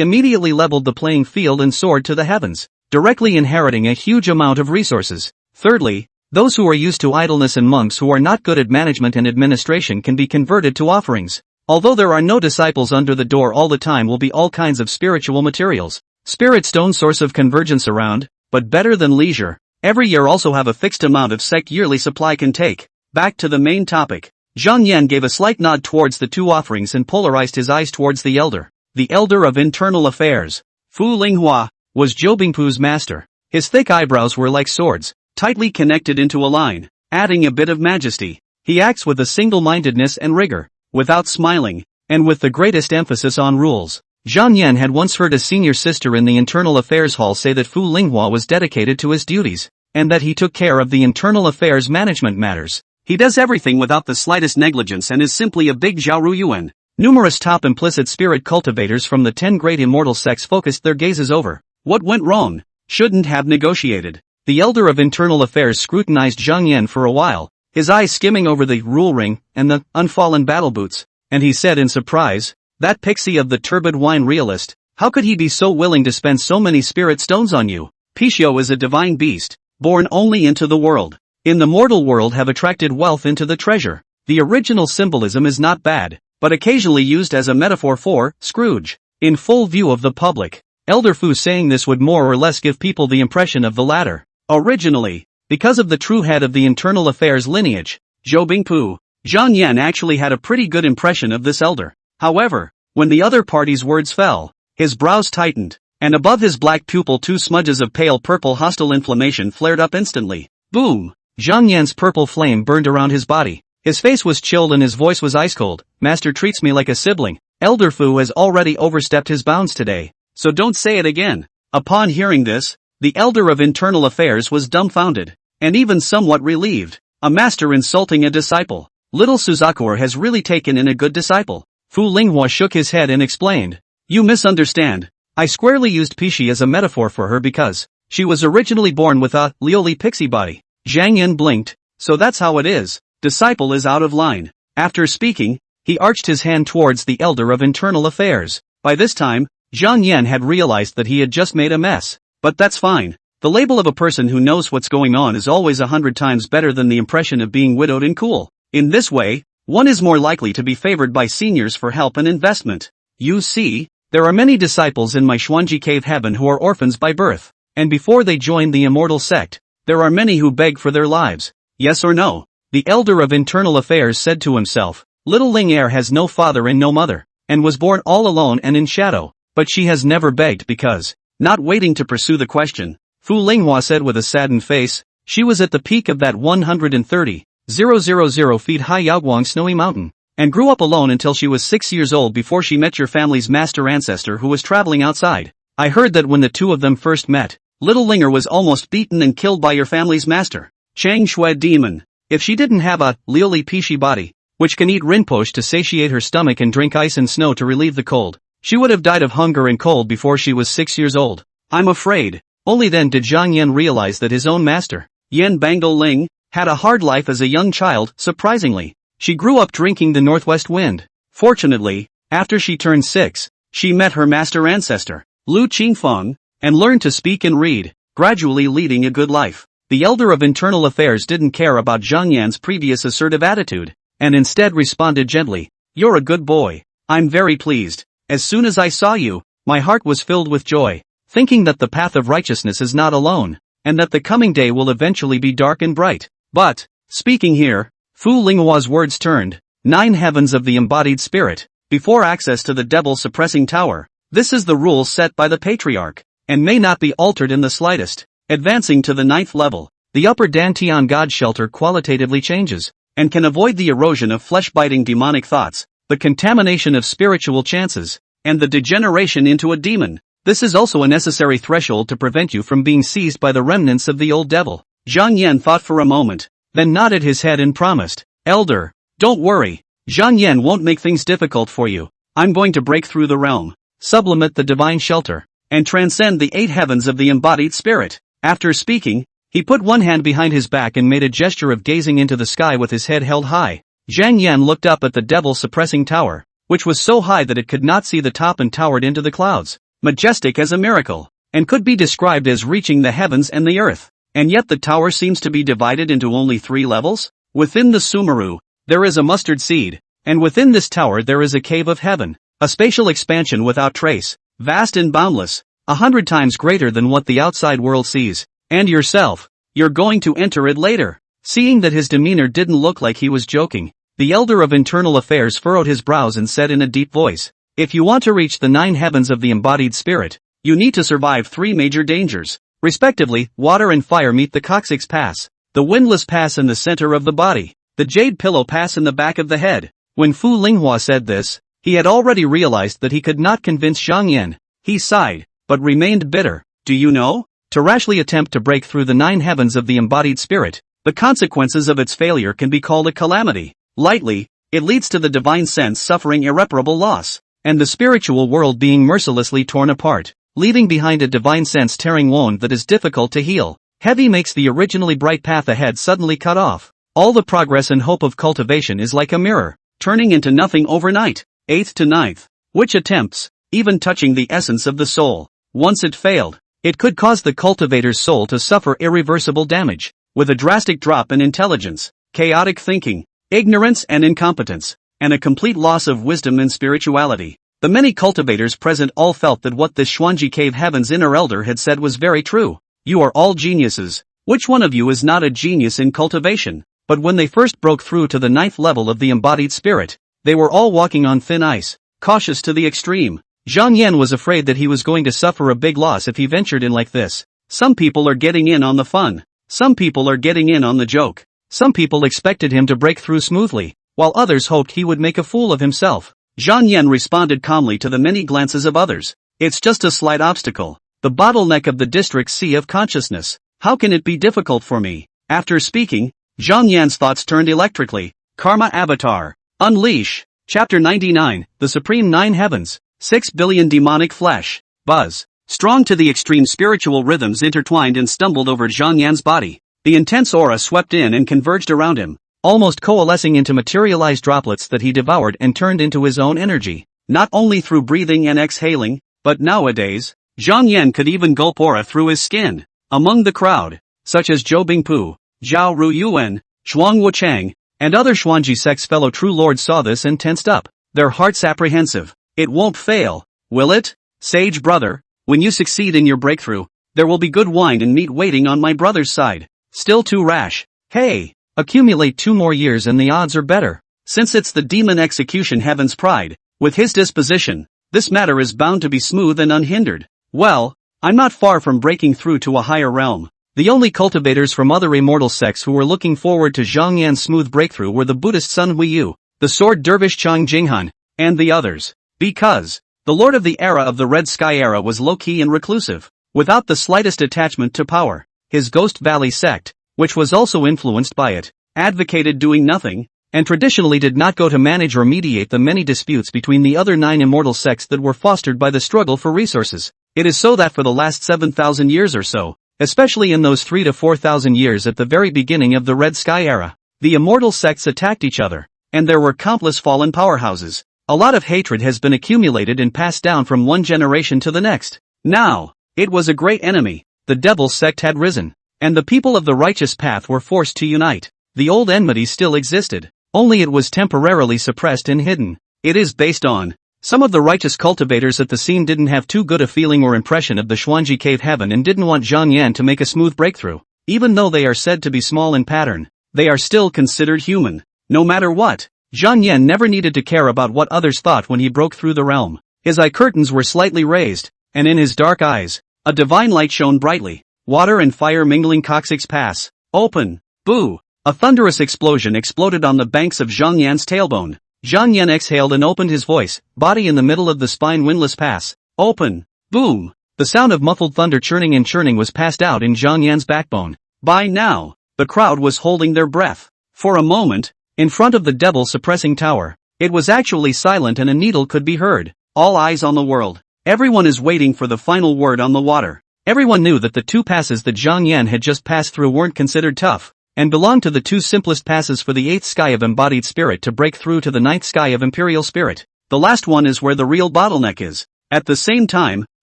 immediately leveled the playing field and soared to the heavens, directly inheriting a huge amount of resources. Thirdly, those who are used to idleness and monks who are not good at management and administration can be converted to offerings. Although there are no disciples under the door all the time, will be all kinds of spiritual materials. Spirit stone source of convergence around, but better than leisure. Every year also have a fixed amount of sect yearly supply can take. Back to the main topic. Zhang Yan gave a slight nod towards the 2 offerings and polarized his eyes towards the elder of internal affairs. Fu Linghua was Zhou Bingpu's master. His thick eyebrows were like swords, tightly connected into a line, adding a bit of majesty. He acts with a single-mindedness and rigor, without smiling, and with the greatest emphasis on rules. Zhang Yan had once heard a senior sister in the internal affairs hall say that Fu Linghua was dedicated to his duties, and that he took care of the internal affairs management matters. He does everything without the slightest negligence and is simply a big Zhaoru Yuan. Numerous top implicit spirit cultivators from the 10 great immortal sects focused their gazes over what went wrong. Shouldn't have negotiated. The elder of internal affairs scrutinized Zhang Yan for a while, his eyes skimming over the rule ring and the unfallen battle boots, and he said in surprise, "That pixie of the turbid wine realist, how could he be so willing to spend so many spirit stones on you? Pishio is a divine beast, born only into the world. In the mortal world have attracted wealth into the treasure." The original symbolism is not bad, but occasionally used as a metaphor for Scrooge. In full view of the public, Elder Fu saying this would more or less give people the impression of the latter. Originally, because of the true head of the internal affairs lineage, Zhou Bingpu, Zhang Yan actually had a pretty good impression of this elder. However, when the other party's words fell, his brows tightened, and above his black pupil 2 smudges of pale purple hostile inflammation flared up instantly. Boom! Zhang Yan's purple flame burned around his body. His face was chilled and his voice was ice cold. "Master treats me like a sibling. Elder Fu has already overstepped his bounds today, so don't say it again." Upon hearing this, the elder of internal affairs was dumbfounded, and even somewhat relieved. A master insulting a disciple. Little Suzakur has really taken in a good disciple. Fu Linghua shook his head and explained, "You misunderstand. I squarely used Pishi as a metaphor for her because she was originally born with a Lioli pixie body." Zhang Yan blinked. "So that's how it is. Disciple is out of line." After speaking, he arched his hand towards the elder of internal affairs. By this time, Zhang Yan had realized that he had just made a mess. But that's fine. The label of a person who knows what's going on is always 100 times better than the impression of being widowed and cool. In this way, one is more likely to be favored by seniors for help and investment. You see, there are many disciples in my Xuanji cave heaven who are orphans by birth, and before they join the immortal sect, there are many who beg for their lives. Yes or no? The elder of internal affairs said to himself, "Little Ling Er has no father and no mother, and was born all alone and in shadow, but she has never begged because..." Not waiting to pursue the question, Fu Linghua said with a saddened face, "She was at the peak of that 130,000 feet high Yaoguang snowy mountain, and grew up alone until she was 6 years old before she met your family's master ancestor who was traveling outside. I heard that when the two of them first met, Little Linger was almost beaten and killed by your family's master, Chang Shui demon. If she didn't have a Liuli Pishi body, which can eat rinpoche to satiate her stomach and drink ice and snow to relieve the cold, she would have died of hunger and cold before she was 6 years old. I'm afraid. Only then did Zhang Yan realize that his own master, Yan Bangle Ling, had a hard life as a young child. Surprisingly, she grew up drinking the northwest wind. Fortunately, after she turned 6, she met her master ancestor, Lu Qingfeng, and learned to speak and read, gradually leading a good life. The elder of internal affairs didn't care about Zhang Yan's previous assertive attitude, and instead responded gently, "You're a good boy. I'm very pleased. As soon as I saw you, my heart was filled with joy, thinking that the path of righteousness is not alone, and that the coming day will eventually be dark and bright." But, speaking here, Fu Linghua's words turned, 9 heavens of the embodied spirit, before access to the devil-suppressing tower. This is the rule set by the patriarch, and may not be altered in the slightest. Advancing to the 9th level, the upper Dantian God shelter qualitatively changes, and can avoid the erosion of flesh-biting demonic thoughts, the contamination of spiritual chances, and the degeneration into a demon. This is also a necessary threshold to prevent you from being seized by the remnants of the old devil. Zhang Yan thought for a moment, then nodded his head and promised, "Elder, don't worry. Zhang Yan won't make things difficult for you. I'm going to break through the realm, sublimate the divine shelter, and transcend the 8 heavens of the embodied spirit." After speaking, he put one hand behind his back and made a gesture of gazing into the sky with his head held high. Zhang Yan looked up at the devil-suppressing tower, which was so high that it could not see the top and towered into the clouds, majestic as a miracle, and could be described as reaching the heavens and the earth. And yet the tower seems to be divided into only 3 levels? Within the Sumeru, there is a mustard seed, and within this tower there is a cave of heaven, a spatial expansion without trace, vast and boundless, 100 times greater than what the outside world sees. And yourself, you're going to enter it later. Seeing that his demeanor didn't look like he was joking, the elder of internal affairs furrowed his brows and said in a deep voice, "If you want to reach the 9 heavens of the embodied spirit, you need to survive 3 major dangers. Respectively, water and fire meet the coccyx pass, the windlass pass in the center of the body, the jade pillow pass in the back of the head." When Fu Linghua said this, he had already realized that he could not convince Zhang Yan. He sighed, but remained bitter. Do you know? To rashly attempt to break through the 9 heavens of the embodied spirit, the consequences of its failure can be called a calamity. Lightly, it leads to the divine sense suffering irreparable loss, and the spiritual world being mercilessly torn apart, leaving behind a divine sense tearing wound that is difficult to heal. Heavy makes the originally bright path ahead suddenly cut off. All the progress and hope of cultivation is like a mirror, turning into nothing overnight. 8th to 9th, which attempts, even touching the essence of the soul, once it failed, it could cause the cultivator's soul to suffer irreversible damage, with a drastic drop in intelligence, chaotic thinking, ignorance and incompetence, and a complete loss of wisdom and spirituality. The many cultivators present all felt that what this Xuanji Cave Heaven's inner elder had said was very true. You are all geniuses. Which one of you is not a genius in cultivation? But when they first broke through to the 9th level of the embodied spirit, they were all walking on thin ice, cautious to the extreme. Zhang Yan was afraid that he was going to suffer a big loss if he ventured in like this. Some people are getting in on the fun. Some people are getting in on the joke. Some people expected him to break through smoothly, while others hoped he would make a fool of himself. Zhang Yan responded calmly to the many glances of others. It's just a slight obstacle, the bottleneck of the district sea of consciousness. How can it be difficult for me? After speaking, Zhang Yan's thoughts turned electrically. Karma Avatar. Unleash. Chapter 99, The Supreme 9 Heavens. 6 billion demonic flesh. Buzz. Strong to the extreme spiritual rhythms intertwined and stumbled over Zhang Yan's body. The intense aura swept in and converged around him, almost coalescing into materialized droplets that he devoured and turned into his own energy. Not only through breathing and exhaling, but nowadays, Zhang Yan could even gulp aura through his skin. Among the crowd, such as Zhou Bingpu, Zhao Ruyuan, Shuang Wuchang, and other Xuanji sect's fellow true lords saw this and tensed up, their hearts apprehensive. It won't fail, will it? Sage brother, when you succeed in your breakthrough, there will be good wine and meat waiting on my brother's side. Still too rash. Hey, accumulate 2 more years and the odds are better. Since it's the demon execution heaven's pride, with his disposition, this matter is bound to be smooth and unhindered. Well, I'm not far from breaking through to a higher realm. The only cultivators from other immortal sects who were looking forward to Zhang Yan's smooth breakthrough were the Buddhist Sun Huiyu, the sword dervish Chang Jinghan, and the others. Because the lord of the era of the Red Sky era was low-key and reclusive, without the slightest attachment to power. His Ghost Valley sect, which was also influenced by it, advocated doing nothing, and traditionally did not go to manage or mediate the many disputes between the other 9 immortal sects that were fostered by the struggle for resources. It is so that for the last 7,000 years or so, especially in those 3 to 4,000 years at the very beginning of the Red Sky era, the immortal sects attacked each other, and there were countless fallen powerhouses. A lot of hatred has been accumulated and passed down from one generation to the next. Now, it was a great enemy. The Devil sect had risen, and the people of the righteous path were forced to unite. The old enmity still existed, only it was temporarily suppressed and hidden. It is based on some of the righteous cultivators at the scene didn't have too good a feeling or impression of the Xuanji Cave Heaven and didn't want Zhang Yan to make a smooth breakthrough. Even though they are said to be small in pattern, they are still considered human. No matter what, Zhang Yan never needed to care about what others thought when he broke through the realm. His eye curtains were slightly raised, and in his dark eyes, a divine light shone brightly. Water and fire mingling. Coccyx pass. Open. Boo. A thunderous explosion exploded on the banks of Zhang Yan's tailbone. Zhang Yan exhaled and opened his voice, body in the middle of the spine. Windlass pass. Open. Boom. The sound of muffled thunder churning and churning was passed out in Zhang Yan's backbone. By now, the crowd was holding their breath. For a moment, in front of the devil suppressing tower, it was actually silent and a needle could be heard. All eyes on the world. Everyone is waiting for the final word on the water. Everyone knew that the 2 passes that Zhang Yan had just passed through weren't considered tough, and belonged to the 2 simplest passes for the 8th sky of embodied spirit to break through to the 9th sky of imperial spirit. The last one is where the real bottleneck is. At the same time,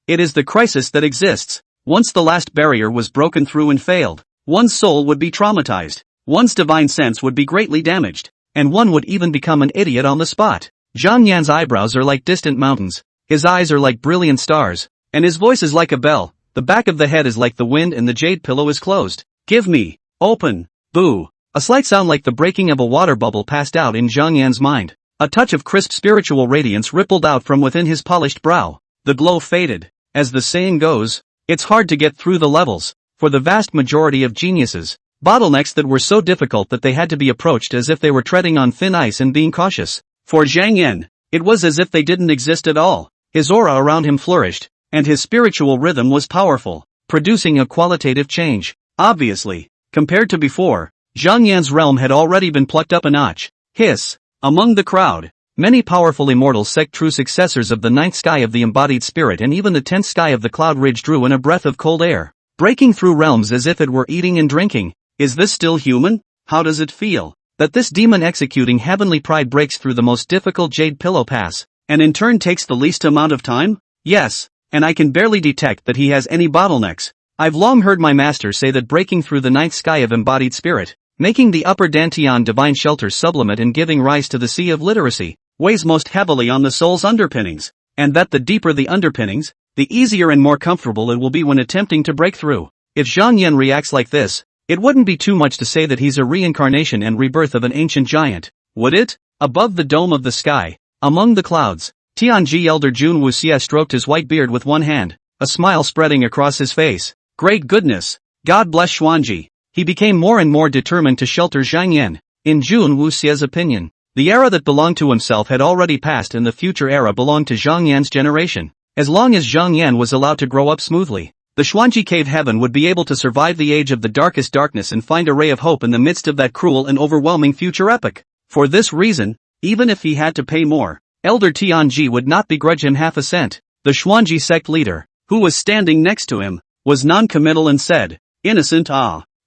it is the crisis that exists. Once the last barrier was broken through and failed, one's soul would be traumatized, one's divine sense would be greatly damaged, and one would even become an idiot on the spot. Zhang Yan's eyebrows are like distant mountains, his eyes are like brilliant stars, and his voice is like a bell. The back of the head is like the wind and the jade pillow is closed. Give me. Open. Boo. A slight sound like the breaking of a water bubble passed out in Zhang Yan's mind. A touch of crisp spiritual radiance rippled out from within his polished brow. The glow faded. As the saying goes, it's hard to get through the levels. For the vast majority of geniuses, bottlenecks that were so difficult that they had to be approached as if they were treading on thin ice and being cautious. For Zhang Yan, it was as if they didn't exist at all. His aura around him flourished, and his spiritual rhythm was powerful, producing a qualitative change. Obviously, compared to before, Zhang Yan's realm had already been plucked up a notch. Hiss. Among the crowd, many powerful immortal sect true successors of the 9th sky of the embodied spirit and even the 10th sky of the cloud ridge drew in a breath of cold air, breaking through realms as if it were eating and drinking. Is this still human? How does it feel that this demon executing heavenly pride breaks through the most difficult jade pillow pass, and in turn takes the least amount of time? Yes. And I can barely detect that he has any bottlenecks. I've long heard my master say that breaking through the 9th sky of embodied spirit, making the upper Dantian divine shelter sublimate and giving rise to the sea of literacy, weighs most heavily on the soul's underpinnings, and that the deeper the underpinnings, the easier and more comfortable it will be when attempting to break through. If Zhang Yan reacts like this, it wouldn't be too much to say that he's a reincarnation and rebirth of an ancient giant, would it? Above the dome of the sky, among the clouds, Tianji Elder Jun Wuxia stroked his white beard with one hand, a smile spreading across his face. Great goodness! God bless Xuanji. He became more and more determined to shelter Zhang Yan. In Jun Wuxia's opinion, the era that belonged to himself had already passed and the future era belonged to Zhang Yan's generation. As long as Zhang Yan was allowed to grow up smoothly, the Xuanji Cave Heaven would be able to survive the age of the darkest darkness and find a ray of hope in the midst of that cruel and overwhelming future epoch. For this reason, even if he had to pay more, Elder Tianji would not begrudge him half a cent. The Xuanji sect leader, who was standing next to him, was non-committal and said, "Innocent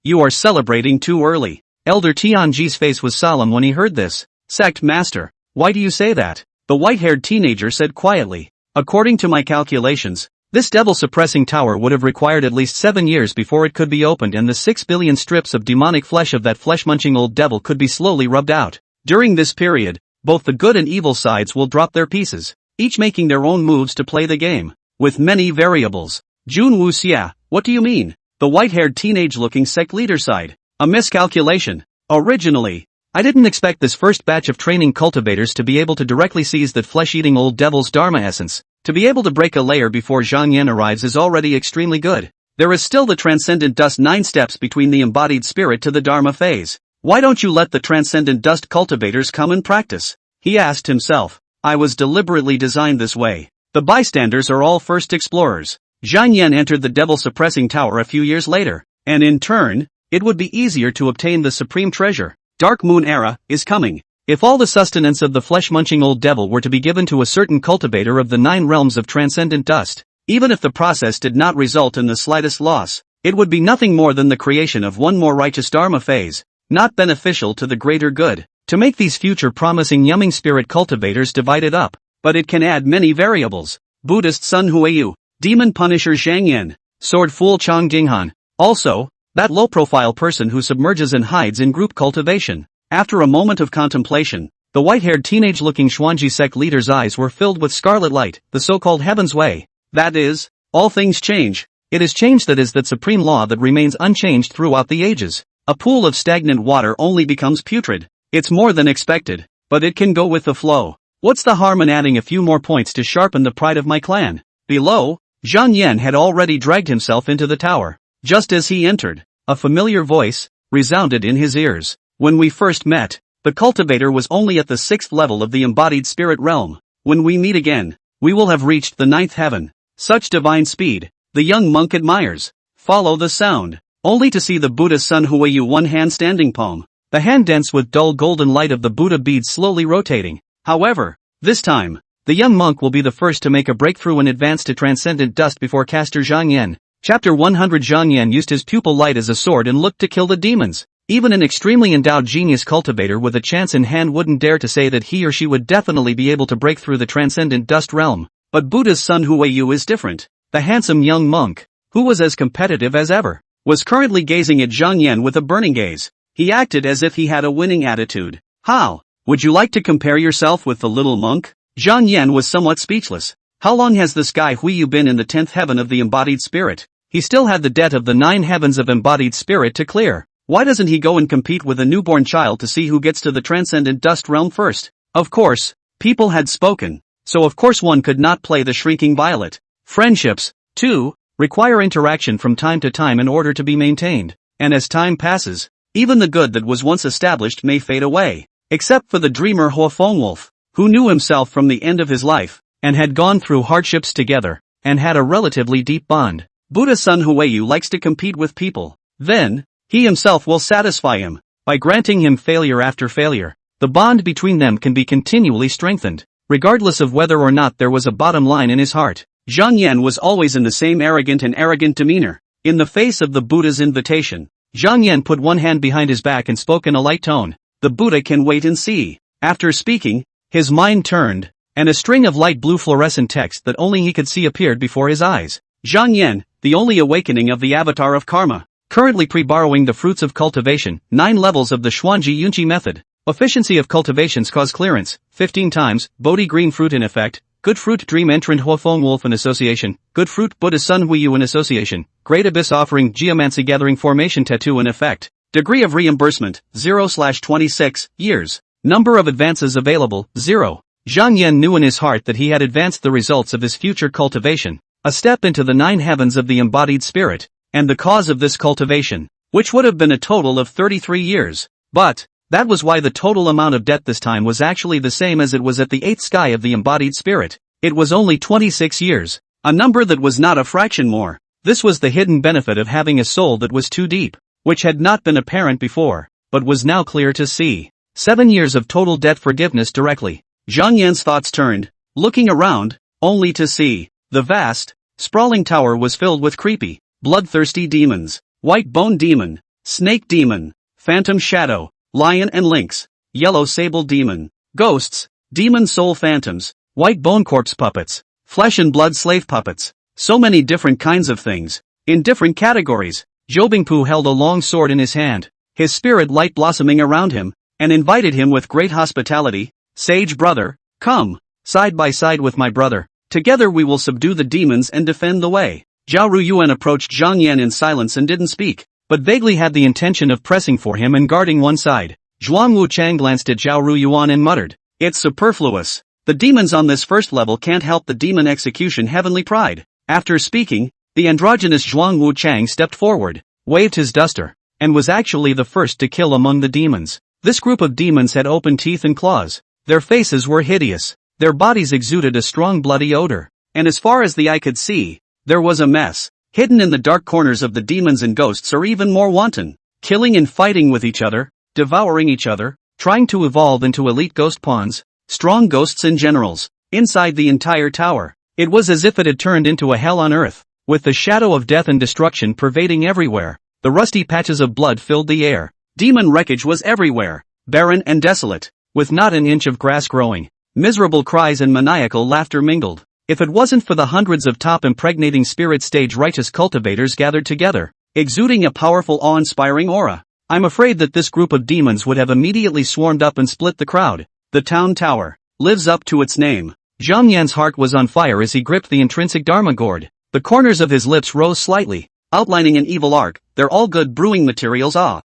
you are celebrating too early." Elder Tianji's face was solemn when he heard this. "Sect master, why do you say that?" The white-haired teenager said quietly, "According to my calculations, this devil-suppressing tower would have required at least 7 years before it could be opened and the 6 billion strips of demonic flesh of that flesh-munching old devil could be slowly rubbed out. During this period, both the good and evil sides will drop their pieces, each making their own moves to play the game, with many variables." Jun Wuxia, what do you mean? The white-haired teenage-looking sect leader sighed. A miscalculation. Originally, I didn't expect this first batch of training cultivators to be able to directly seize that flesh-eating old devil's dharma essence. To be able to break a layer before Zhang Yan arrives is already extremely good. There is still the transcendent dust 9 steps between the embodied spirit to the dharma phase. Why don't you let the transcendent dust cultivators come and practice? He asked himself. I was deliberately designed this way. The bystanders are all first explorers. Zhang Yan entered the devil-suppressing tower a few years later, and in turn, it would be easier to obtain the supreme treasure. Dark Moon Era is coming. If all the sustenance of the flesh-munching old devil were to be given to a certain cultivator of the 9 realms of transcendent dust, even if the process did not result in the slightest loss, it would be nothing more than the creation of one more righteous dharma phase, not beneficial to the greater good. To make these future promising yumming spirit cultivators divided up, but it can add many variables. Buddhist Sun Huiyu, Demon Punisher Zhang Yan, Sword Fool Chang Jinghan. Also, that low-profile person who submerges and hides in group cultivation. After a moment of contemplation, the white-haired teenage-looking Xuanji sect leader's eyes were filled with scarlet light, the so-called Heaven's Way. That is, all things change. It is change that is that supreme law that remains unchanged throughout the ages. A pool of stagnant water only becomes putrid. It's more than expected, but it can go with the flow. What's the harm in adding a few more points to sharpen the pride of my clan? Below, Zhang Yan had already dragged himself into the tower. Just as he entered, a familiar voice resounded in his ears. When we first met, the cultivator was only at the 6th level of the embodied spirit realm. When we meet again, we will have reached the 9th heaven. Such divine speed, the young monk admires. Follow the sound, only to see the Buddha Sun Huiyu one-hand standing palm. The hand dense with dull golden light of the Buddha beads slowly rotating. However, this time, the young monk will be the first to make a breakthrough and advance to transcendent dust before caster Zhang Yan. Chapter 100. Zhang Yan used his pupil light as a sword and looked to kill the demons. Even an extremely endowed genius cultivator with a chance in hand wouldn't dare to say that he or she would definitely be able to break through the transcendent dust realm. But Buddha's Sun Huiyu is different. The handsome young monk, who was as competitive as ever, was currently gazing at Zhang Yan with a burning gaze. He acted as if he had a winning attitude. How? Would you like to compare yourself with the little monk? Zhang Yan was somewhat speechless. How long has this guy Huiyu been in the 10th heaven of the embodied spirit? He still had the debt of the 9 heavens of embodied spirit to clear. Why doesn't he go and compete with a newborn child to see who gets to the transcendent dust realm first? Of course, people had spoken, so of course one could not play the shrinking violet. Friendships, too, require interaction from time to time in order to be maintained, and as time passes, even the good that was once established may fade away. Except for the dreamer Huafengwolf, who knew himself from the end of his life, and had gone through hardships together, and had a relatively deep bond. Buddha Sun Huiyu likes to compete with people. Then, he himself will satisfy him, by granting him failure after failure. The bond between them can be continually strengthened, regardless of whether or not there was a bottom line in his heart. Zhang Yan was always in the same arrogant demeanor. In the face of the Buddha's invitation, Zhang Yan put one hand behind his back and spoke in a light tone. The Buddha can wait and see. After speaking, his mind turned, and a string of light blue fluorescent text that only he could see appeared before his eyes. Zhang Yan, the only awakening of the avatar of karma, currently pre-borrowing the fruits of cultivation, 9 levels of the Xuanji Yunqi method. Efficiency of cultivations cause clearance, 15 times, Bodhi green fruit in effect, good fruit dream entrant Huafengwolf in association, good fruit Buddha Sun Huiyu in association, great abyss offering geomancy gathering formation tattoo in effect. Degree of reimbursement, 0/26 years. Number of advances available, 0. Zhang Yan knew in his heart that he had advanced the results of his future cultivation, a step into the 9 heavens of the embodied spirit, and the cause of this cultivation, which would have been a total of 33 years. But, that was why the total amount of debt this time was actually the same as it was at the 8th sky of the embodied spirit. It was only 26 years, a number that was not a fraction more. This was the hidden benefit of having a soul that was too deep, which had not been apparent before, but was now clear to see. 7 years of total debt forgiveness directly. Zhang Yan's thoughts turned, looking around, only to see, the vast, sprawling tower was filled with creepy, bloodthirsty demons, white bone demon, snake demon, phantom shadow, lion and lynx, yellow sable demon, ghosts, demon soul phantoms, white bone corpse puppets, flesh and blood slave puppets, so many different kinds of things, in different categories. Zhobingpu held a long sword in his hand, his spirit light blossoming around him, and invited him with great hospitality. Sage brother, come, side by side with my brother. Together we will subdue the demons and defend the way. Zhao Ruyuan approached Zhang Yan in silence and didn't speak, but vaguely had the intention of pressing for him and guarding one side. Zhuang Wuchang glanced at Zhao Ruyuan and muttered, "It's superfluous. The demons on this first level can't help the demon execution heavenly pride." After speaking, the androgynous Zhuang Wuchang stepped forward, waved his duster, and was actually the first to kill among the demons. This group of demons had open teeth and claws. Their faces were hideous. Their bodies exuded a strong bloody odor. And as far as the eye could see, There was a mess. Hidden in the dark corners of the demons and ghosts are even more wanton, killing and fighting with each other, devouring each other, trying to evolve into elite ghost pawns, strong ghosts and generals, inside the entire tower. It was as if it had turned into a hell on earth, with the shadow of death and destruction pervading everywhere. The rusty patches of blood filled the air. Demon wreckage was everywhere, barren and desolate, with not an inch of grass growing. Miserable cries and maniacal laughter mingled. If it wasn't for the hundreds of top impregnating spirit stage righteous cultivators gathered together, exuding a powerful awe-inspiring aura, I'm afraid that this group of demons would have immediately swarmed up and split the crowd. The town tower lives up to its name. Zhang Yan's heart was on fire as he gripped the intrinsic Dharma gourd. The corners of his lips rose slightly, outlining an evil arc. They're all good brewing materials.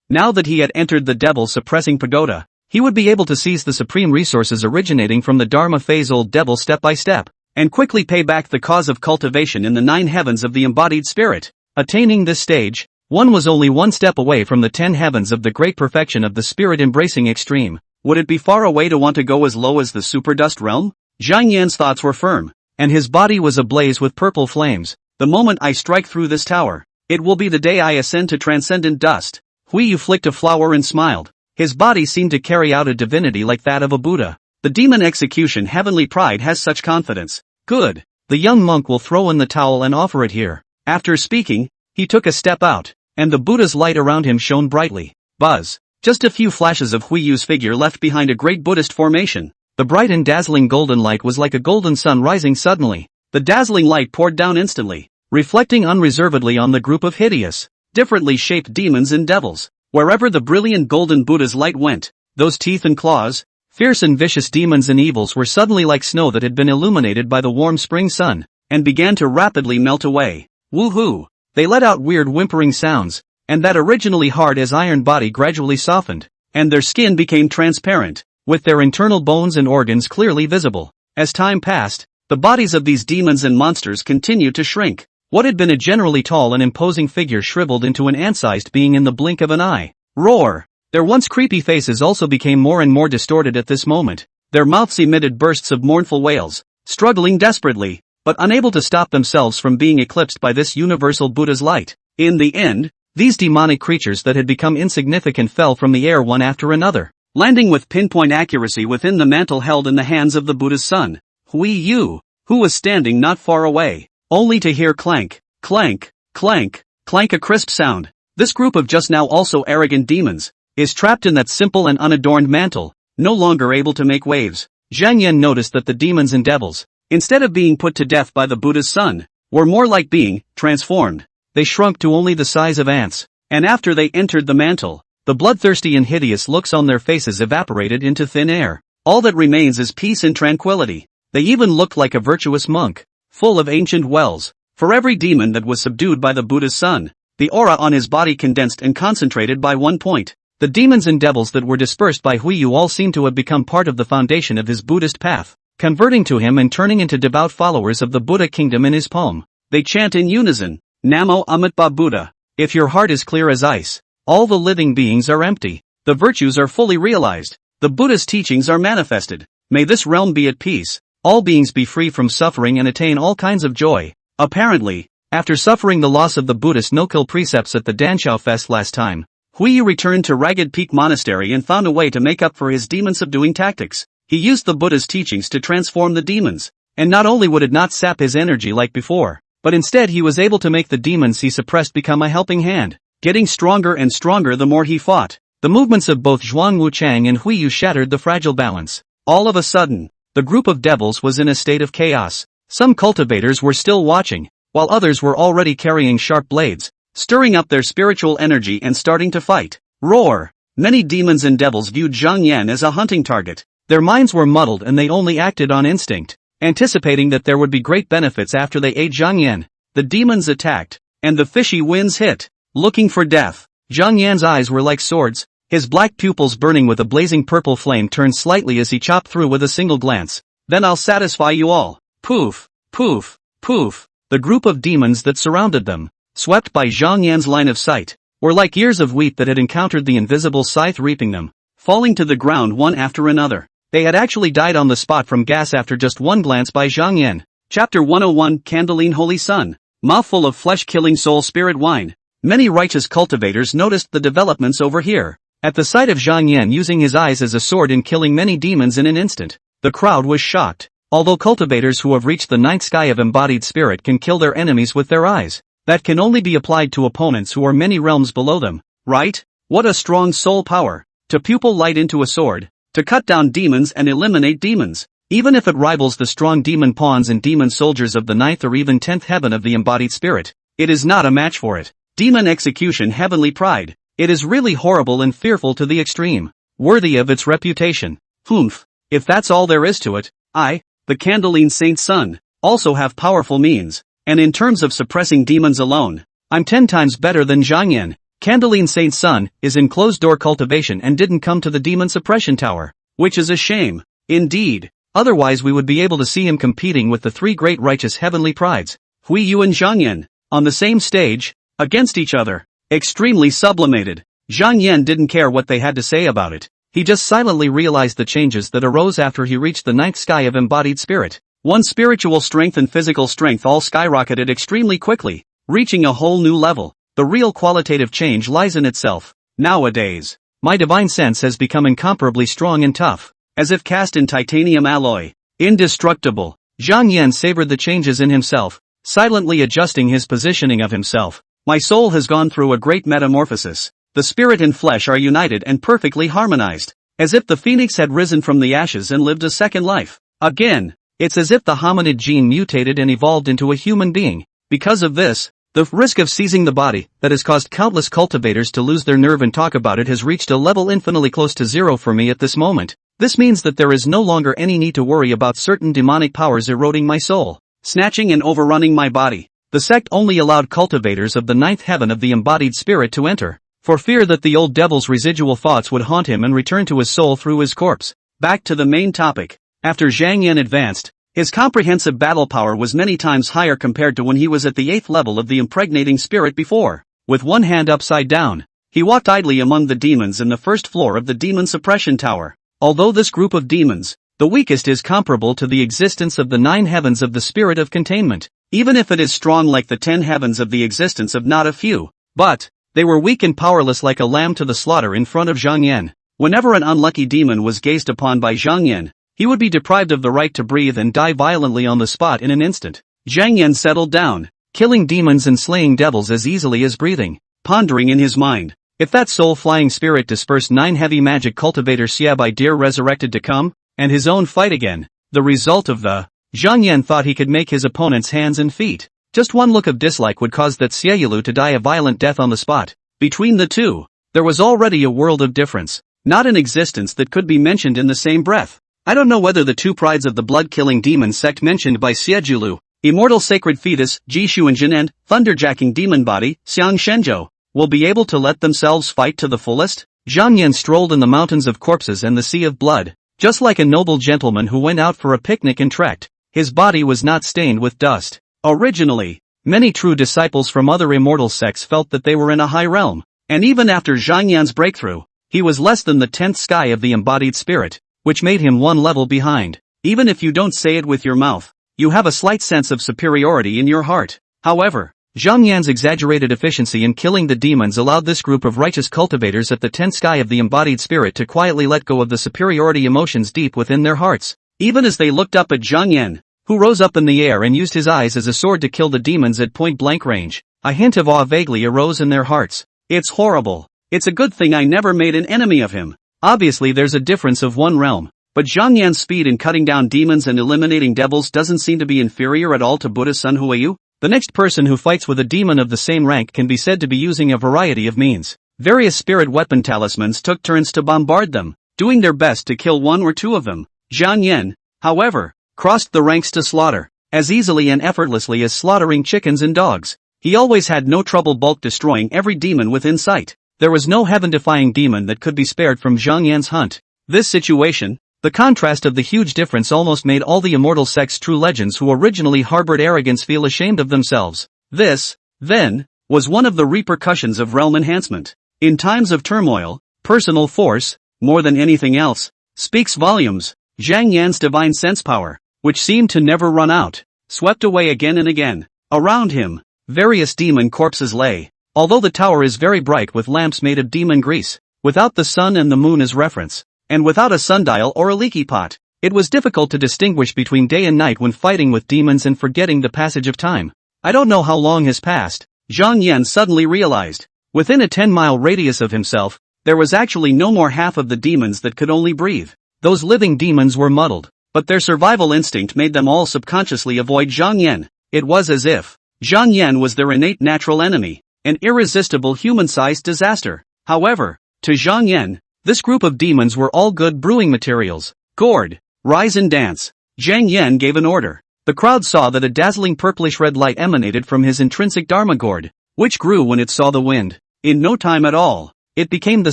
Now that he had entered the devil-suppressing pagoda, he would be able to seize the supreme resources originating from the Dharma phase-old devil step by step, and quickly pay back the cause of cultivation in the 9 heavens of the embodied spirit. Attaining this stage, one was only one step away from the 10 heavens of the great perfection of the spirit-embracing extreme. Would it be far away to want to go as low as the superdust realm? Zhang Yan's thoughts were firm, and his body was ablaze with purple flames. The moment I strike through this tower, it will be the day I ascend to transcendent dust. Hui Yu flicked a flower and smiled. His body seemed to carry out a divinity like that of a Buddha. The demon execution heavenly pride has such confidence. Good. The young monk will throw in the towel and offer it here. After speaking, he took a step out, and the Buddha's light around him shone brightly. Buzz. Just a few flashes of Hui Yu's figure left behind a great Buddhist formation. The bright and dazzling golden light was like a golden sun rising suddenly. The dazzling light poured down instantly, reflecting unreservedly on the group of hideous, differently shaped demons and devils. Wherever the brilliant golden Buddha's light went, those teeth and claws, fierce and vicious demons and evils were suddenly like snow that had been illuminated by the warm spring sun, and began to rapidly melt away. Woohoo! They let out weird whimpering sounds, and that originally hard as iron body gradually softened, and their skin became transparent, with their internal bones and organs clearly visible. As time passed, the bodies of these demons and monsters continued to shrink. What had been a generally tall and imposing figure shriveled into an ant-sized being in the blink of an eye. Roar! Their once creepy faces also became more and more distorted at this moment. Their mouths emitted bursts of mournful wails, struggling desperately, but unable to stop themselves from being eclipsed by this universal Buddha's light. In the end, these demonic creatures that had become insignificant fell from the air one after another, landing with pinpoint accuracy within the mantle held in the hands of the Buddha's son, Hui Yu, who was standing not far away, only to hear clank, clank, clank, clank, a crisp sound. This group of just now also arrogant demons is trapped in that simple and unadorned mantle, no longer able to make waves. Zhang Yan noticed that the demons and devils, instead of being put to death by the Buddha's son, were more like being transformed. They shrunk to only the size of ants, and after they entered the mantle, the bloodthirsty and hideous looks on their faces evaporated into thin air. All that remains is peace and tranquility. They even looked like a virtuous monk, full of ancient wells. For every demon that was subdued by the Buddha's son, the aura on his body condensed and concentrated by one point. The demons and devils that were dispersed by Hui Yu all seemed to have become part of the foundation of his Buddhist path, converting to him and turning into devout followers of the Buddha kingdom in his palm. They chant in unison, Namo Amitabha Buddha. If your heart is clear as ice, all the living beings are empty. The virtues are fully realized. The Buddha's teachings are manifested. May this realm be at peace. All beings be free from suffering and attain all kinds of joy. Apparently, after suffering the loss of the Buddhist no-kill precepts at the Danshao Fest last time, Hui Yu returned to Ragged Peak Monastery and found a way to make up for his demon-subduing tactics. He used the Buddha's teachings to transform the demons, and not only would it not sap his energy like before, but instead he was able to make the demons he suppressed become a helping hand, getting stronger and stronger the more he fought. The movements of both Zhuang Wuchang and Hui Yu shattered the fragile balance. All of a sudden, the group of devils was in a state of chaos. Some cultivators were still watching, while others were already carrying sharp blades, stirring up their spiritual energy and starting to fight. Roar! Many demons and devils viewed Zhang Yan as a hunting target. Their minds were muddled and they only acted on instinct, anticipating that there would be great benefits after they ate Zhang Yan. The demons attacked, and the fishy winds hit, looking for death. Zhang Yan's eyes were like swords, his black pupils burning with a blazing purple flame turned slightly as he chopped through with a single glance. Then I'll satisfy you all. Poof, poof, poof. The group of demons that surrounded them, swept by Zhang Yan's line of sight, were like ears of wheat that had encountered the invisible scythe reaping them, falling to the ground one after another. They had actually died on the spot from gas after just one glance by Zhang Yan. Chapter 101, Candeline Holy Sun. Mouthful of flesh-killing soul spirit wine. Many righteous cultivators noticed the developments over here. At the sight of Zhang Yan using his eyes as a sword in killing many demons in an instant, the crowd was shocked. Although cultivators who have reached the ninth sky of embodied spirit can kill their enemies with their eyes, that can only be applied to opponents who are many realms below them, right? What a strong soul power! To pupil light into a sword, to cut down demons and eliminate demons. Even if it rivals the strong demon pawns and demon soldiers of the ninth or even 10th heaven of the embodied spirit, it is not a match for it. Demon execution heavenly pride. It is really horrible and fearful to the extreme. Worthy of its reputation. Humph. If that's all there is to it, I, the Candeline Saint's son, also have powerful means, and in terms of suppressing demons alone, I'm 10 times better than Zhang Yan. Candeline Saint's son is in closed-door cultivation and didn't come to the demon suppression tower, which is a shame. Indeed. Otherwise we would be able to see him competing with the 3 great righteous heavenly prides, Hui Yu and Zhang Yan, on the same stage, against each other. Extremely sublimated. Zhang Yan didn't care what they had to say about it. He just silently realized the changes that arose after he reached the ninth sky of embodied spirit. One's spiritual strength and physical strength all skyrocketed extremely quickly, reaching a whole new level. The real qualitative change lies in itself. Nowadays, my divine sense has become incomparably strong and tough, as if cast in titanium alloy. Indestructible. Zhang Yan savored the changes in himself, silently adjusting his positioning of himself. My soul has gone through a great metamorphosis. The spirit and flesh are united and perfectly harmonized, as if the phoenix had risen from the ashes and lived a second life. Again, it's as if the hominid gene mutated and evolved into a human being. Because of this, the risk of seizing the body, that has caused countless cultivators to lose their nerve and talk about it, has reached a level infinitely close to zero for me at this moment. This means that there is no longer any need to worry about certain demonic powers eroding my soul, snatching and overrunning my body. The sect only allowed cultivators of the ninth heaven of the embodied spirit to enter, for fear that the old devil's residual thoughts would haunt him and return to his soul through his corpse. Back to the main topic. After Zhang Yan advanced, his comprehensive battle power was many times higher compared to when he was at the 8th level of the impregnating spirit before. With one hand upside down, he walked idly among the demons in the first floor of the demon suppression tower. Although this group of demons, the weakest, is comparable to the existence of the 9 heavens of the spirit of containment, even if it is strong like the 10 heavens of the existence of not a few. But they were weak and powerless like a lamb to the slaughter in front of Zhang Yan. Whenever an unlucky demon was gazed upon by Zhang Yan, he would be deprived of the right to breathe and die violently on the spot in an instant. Zhang Yan settled down, killing demons and slaying devils as easily as breathing, pondering in his mind, if that soul-flying spirit dispersed 9 heavy magic cultivator Xia by deer resurrected to come, and his own fight again, the result of the Zhang Yan thought he could make his opponent's hands and feet. Just one look of dislike would cause that Xiaolu to die a violent death on the spot. Between the two, there was already a world of difference, not an existence that could be mentioned in the same breath. I don't know whether the 2 prides of the blood-killing demon sect mentioned by Xiaolu, immortal sacred fetus, Jishu and Jin, and thunderjacking demon body, Xiang Shenzhou, will be able to let themselves fight to the fullest. Zhang Yan strolled in the mountains of corpses and the sea of blood, just like a noble gentleman who went out for a picnic and trekked. His body was not stained with dust. Originally, many true disciples from other immortal sects felt that they were in a high realm, and even after Zhang Yan's breakthrough, he was less than the 10th sky of the embodied spirit, which made him one level behind. Even if you don't say it with your mouth, you have a slight sense of superiority in your heart. However, Zhang Yan's exaggerated efficiency in killing the demons allowed this group of righteous cultivators at the 10th sky of the embodied spirit to quietly let go of the superiority emotions deep within their hearts. Even as they looked up at Zhang Yan, who rose up in the air and used his eyes as a sword to kill the demons at point-blank range, a hint of awe vaguely arose in their hearts. It's horrible. It's a good thing I never made an enemy of him. Obviously there's a difference of one realm, but Zhang Yan's speed in cutting down demons and eliminating devils doesn't seem to be inferior at all to Buddha's son Huayu. The next person who fights with a demon of the same rank can be said to be using a variety of means. Various spirit weapon talismans took turns to bombard them, doing their best to kill 1 or 2 of them. Zhang Yan, however, crossed the ranks to slaughter, as easily and effortlessly as slaughtering chickens and dogs. He always had no trouble bulk destroying every demon within sight. There was no heaven-defying demon that could be spared from Zhang Yan's hunt. This situation, the contrast of the huge difference, almost made all the immortal sect's true legends who originally harbored arrogance feel ashamed of themselves. This, then, was one of the repercussions of realm enhancement. In times of turmoil, personal force, more than anything else, speaks volumes. Zhang Yan's divine sense power, which seemed to never run out, swept away again and again. Around him, various demon corpses lay. Although the tower is very bright with lamps made of demon grease, without the sun and the moon as reference, and without a sundial or a leaky pot, it was difficult to distinguish between day and night when fighting with demons and forgetting the passage of time. I don't know how long has passed, Zhang Yan suddenly realized. Within a 10-mile radius of himself, there was actually no more half of the demons that could only breathe. Those living demons were muddled, but their survival instinct made them all subconsciously avoid Zhang Yan. It was as if Zhang Yan was their innate natural enemy, an irresistible human-sized disaster. However, to Zhang Yan, this group of demons were all good brewing materials. Gourd, rise and dance. Zhang Yan gave an order. The crowd saw that a dazzling purplish-red light emanated from his intrinsic Dharma gourd, which grew when it saw the wind. In no time at all, it became the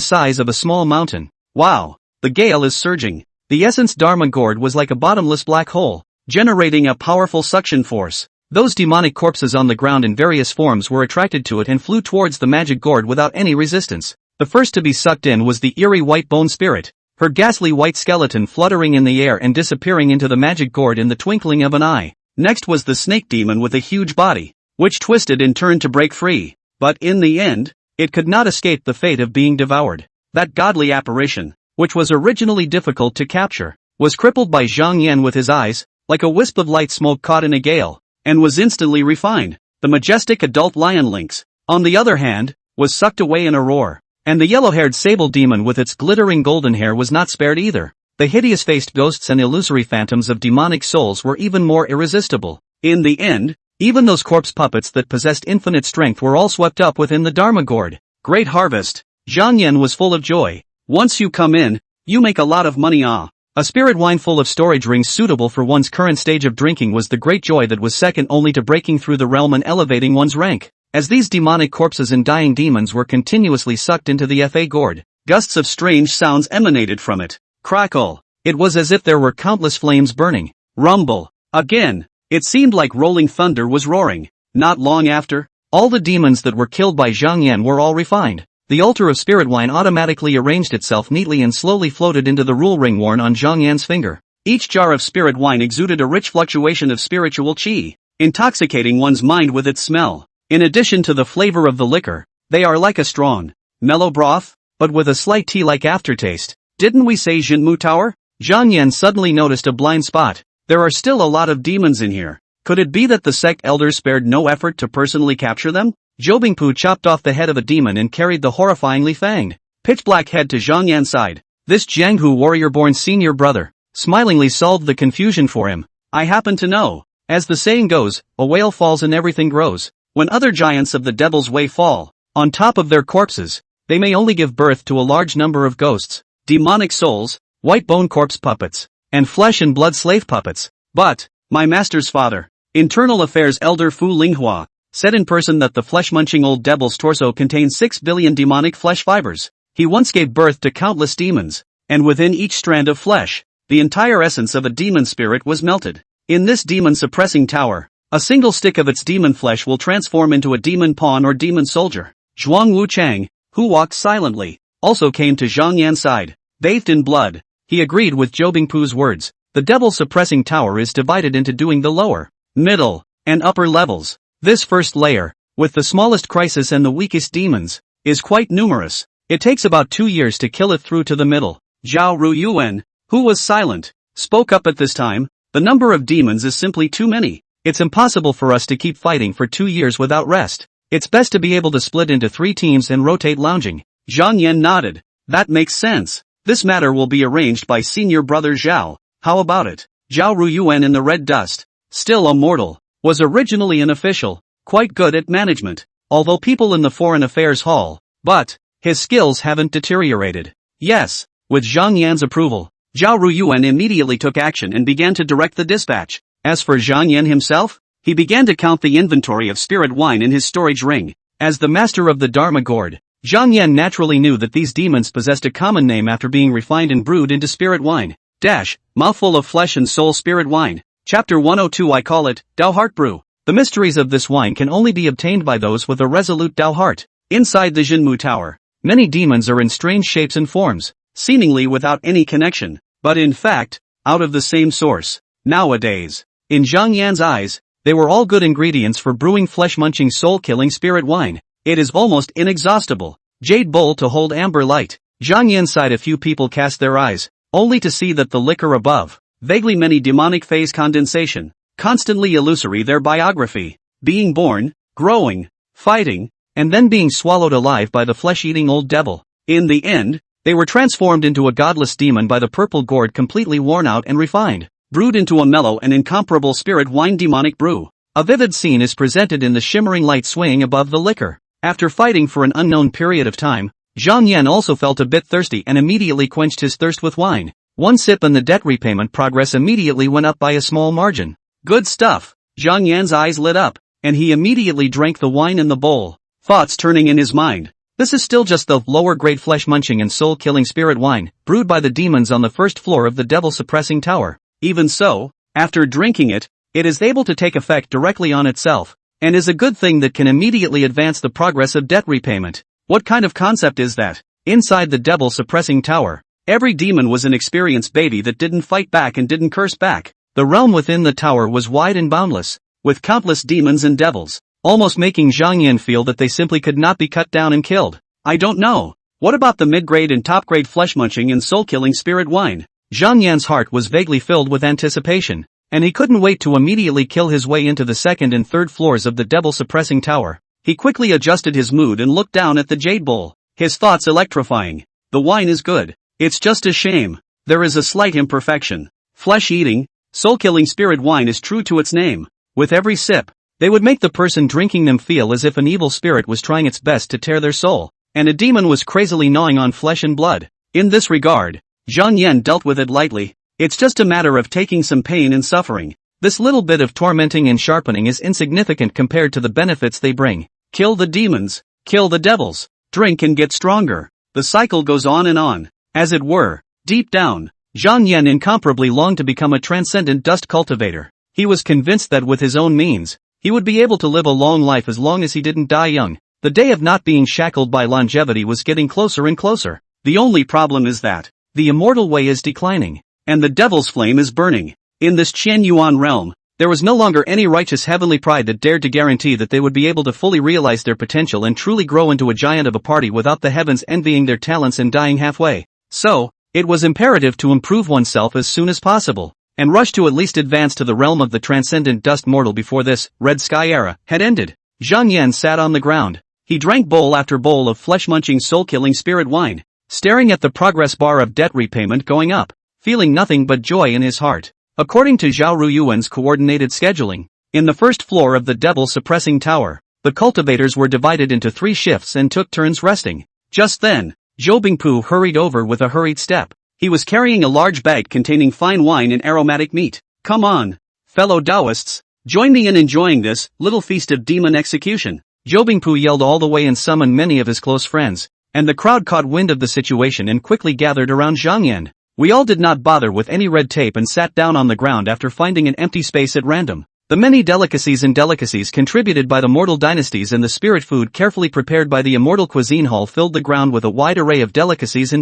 size of a small mountain. Wow, the gale is surging. The essence Dharma gourd was like a bottomless black hole, generating a powerful suction force. Those demonic corpses on the ground in various forms were attracted to it and flew towards the magic gourd without any resistance. The first to be sucked in was the eerie white bone spirit, her ghastly white skeleton fluttering in the air and disappearing into the magic gourd in the twinkling of an eye. Next was the snake demon with a huge body, which twisted and turned to break free, but in the end, it could not escape the fate of being devoured. That godly apparition, which was originally difficult to capture, was crippled by Zhang Yan with his eyes, like a wisp of light smoke caught in a gale, and was instantly refined. The majestic adult lion lynx, on the other hand, was sucked away in a roar. And the yellow-haired sable demon with its glittering golden hair was not spared either. The hideous-faced ghosts and illusory phantoms of demonic souls were even more irresistible. In the end, even those corpse puppets that possessed infinite strength were all swept up within the Dharma gourd. Great harvest. Zhang Yan was full of joy. Once you come in, you make a lot of money. A spirit wine full of storage rings suitable for one's current stage of drinking was the great joy that was second only to breaking through the realm and elevating one's rank. As these demonic corpses and dying demons were continuously sucked into the Fa gourd, gusts of strange sounds emanated from it. Crackle. It was as if there were countless flames burning. Rumble. Again. It seemed like rolling thunder was roaring. Not long after, all the demons that were killed by Zhang Yan were all refined. The altar of spirit wine automatically arranged itself neatly and slowly floated into the rule ring worn on Zhang Yan's finger. Each jar of spirit wine exuded a rich fluctuation of spiritual qi, intoxicating one's mind with its smell. In addition to the flavor of the liquor, they are like a strong, mellow broth, but with a slight tea-like aftertaste. Didn't we say Jinmu Tower? Zhang Yan suddenly noticed a blind spot. There are still a lot of demons in here. Could it be that the sect elders spared no effort to personally capture them? Zhou Bingpu chopped off the head of a demon and carried the horrifyingly fanged, pitch-black head to Zhang Yan's side. This Jianghu warrior-born senior brother smilingly solved the confusion for him. I happen to know. As the saying goes, a whale falls and everything grows. When other giants of the Devil's Way fall, on top of their corpses, they may only give birth to a large number of ghosts, demonic souls, white bone corpse puppets, and flesh and blood slave puppets. But, my master's father, Internal Affairs Elder Fu Linghua, said in person that the flesh-munching old devil's torso contains 6 billion demonic flesh fibers. He once gave birth to countless demons, and within each strand of flesh, the entire essence of a demon spirit was melted. In this demon-suppressing tower, a single stick of its demon flesh will transform into a demon pawn or demon soldier. Zhuang Wuchang, who walked silently, also came to Zhang Yan's side. Bathed in blood, he agreed with Zhou Bingpu's words. The devil-suppressing tower is divided into doing the lower, middle, and upper levels. This first layer, with the smallest crisis and the weakest demons, is quite numerous. It takes about 2 years to kill it through to the middle. Zhao Ruyuan, who was silent, spoke up at this time. The number of demons is simply too many. It's impossible for us to keep fighting for 2 years without rest. It's best to be able to split into 3 teams and rotate lounging. Zhang Yan nodded. That makes sense. This matter will be arranged by senior brother Zhao. How about it? Zhao Ruyuan in the red dust, still a mortal, was originally an official, quite good at management, although people in the Foreign Affairs Hall, but his skills haven't deteriorated. Yes, with Zhang Yan's approval, Zhao Ruyuan immediately took action and began to direct the dispatch. As for Zhang Yan himself, he began to count the inventory of spirit wine in his storage ring. As the master of the Dharma gourd, Zhang Yan naturally knew that these demons possessed a common name after being refined and brewed into spirit wine. Mouthful of flesh and soul spirit wine. Chapter 102. I call it, Dao Heart Brew. The mysteries of this wine can only be obtained by those with a resolute Dao heart. Inside the Jinmu Tower, many demons are in strange shapes and forms, seemingly without any connection, but in fact, out of the same source. Nowadays, in Zhang Yan's eyes, They were all good ingredients for brewing flesh-munching soul-killing spirit wine. It is almost inexhaustible. Jade bowl to hold amber light. Zhang Yan sighed. A few people cast their eyes, only to see that the liquor above, vaguely many demonic phase condensation, constantly illusory their biography, being born, growing, fighting, and then being swallowed alive by the flesh-eating old devil. In the end, they were transformed into a godless demon by the purple gourd, completely worn out and refined, brewed into a mellow and incomparable spirit wine demonic brew. A vivid scene is presented in the shimmering light swaying above the liquor. After fighting for an unknown period of time, Zhang Yan also felt a bit thirsty and immediately quenched his thirst with wine. One sip and the debt repayment progress immediately went up by a small margin. Good stuff. Zhang Yan's eyes lit up, and he immediately drank the wine in the bowl, thoughts turning in his mind. This is still just the lower-grade flesh-munching and soul-killing spirit wine, brewed by the demons on the first floor of the devil-suppressing tower. Even so, after drinking it, it is able to take effect directly on itself, and is a good thing that can immediately advance the progress of debt repayment. What kind of concept is that? Inside the devil-suppressing tower, every demon was an experienced baby that didn't fight back and didn't curse back. The realm within the tower was wide and boundless, with countless demons and devils, almost making Zhang Yan feel that they simply could not be cut down and killed. I don't know. What about the mid-grade and top-grade flesh-munching and soul-killing spirit wine? Zhang Yan's heart was vaguely filled with anticipation, and he couldn't wait to immediately kill his way into the second and third floors of the devil-suppressing tower. He quickly adjusted his mood and looked down at the jade bowl, his thoughts electrifying. The wine is good. It's just a shame there is a slight imperfection. Flesh-eating, soul-killing spirit wine is true to its name. With every sip, they would make the person drinking them feel as if an evil spirit was trying its best to tear their soul, and a demon was crazily gnawing on flesh and blood. In this regard, Zhang Yan dealt with it lightly. It's just a matter of taking some pain and suffering. This little bit of tormenting and sharpening is insignificant compared to the benefits they bring. Kill the demons, kill the devils, drink and get stronger. The cycle goes on and on. As it were, deep down, Zhang Yan incomparably longed to become a transcendent dust cultivator. He was convinced that with his own means, he would be able to live a long life as long as he didn't die young. The day of not being shackled by longevity was getting closer and closer. The only problem is that the immortal way is declining, and the devil's flame is burning. In this Qian Yuan realm, there was no longer any righteous heavenly pride that dared to guarantee that they would be able to fully realize their potential and truly grow into a giant of a party without the heavens envying their talents and dying halfway. So, it was imperative to improve oneself as soon as possible, and rush to at least advance to the realm of the transcendent dust mortal before this red sky era had ended. Zhang Yan sat on the ground. He drank bowl after bowl of flesh-munching soul-killing spirit wine, staring at the progress bar of debt repayment going up, feeling nothing but joy in his heart. According to Zhao Ruyuan's coordinated scheduling, in the first floor of the devil-suppressing tower, the cultivators were divided into 3 shifts and took turns resting. Just then, Zhou Bingpu hurried over with a hurried step. He was carrying a large bag containing fine wine and aromatic meat. Come on, fellow Taoists, join me in enjoying this little feast of demon execution. Zhou Bingpu yelled all the way and summoned many of his close friends, and the crowd caught wind of the situation and quickly gathered around Zhang Yan. We all did not bother with any red tape and sat down on the ground after finding an empty space at random. The many delicacies contributed by the mortal dynasties and the spirit food carefully prepared by the immortal cuisine hall filled the ground with a wide array of delicacies.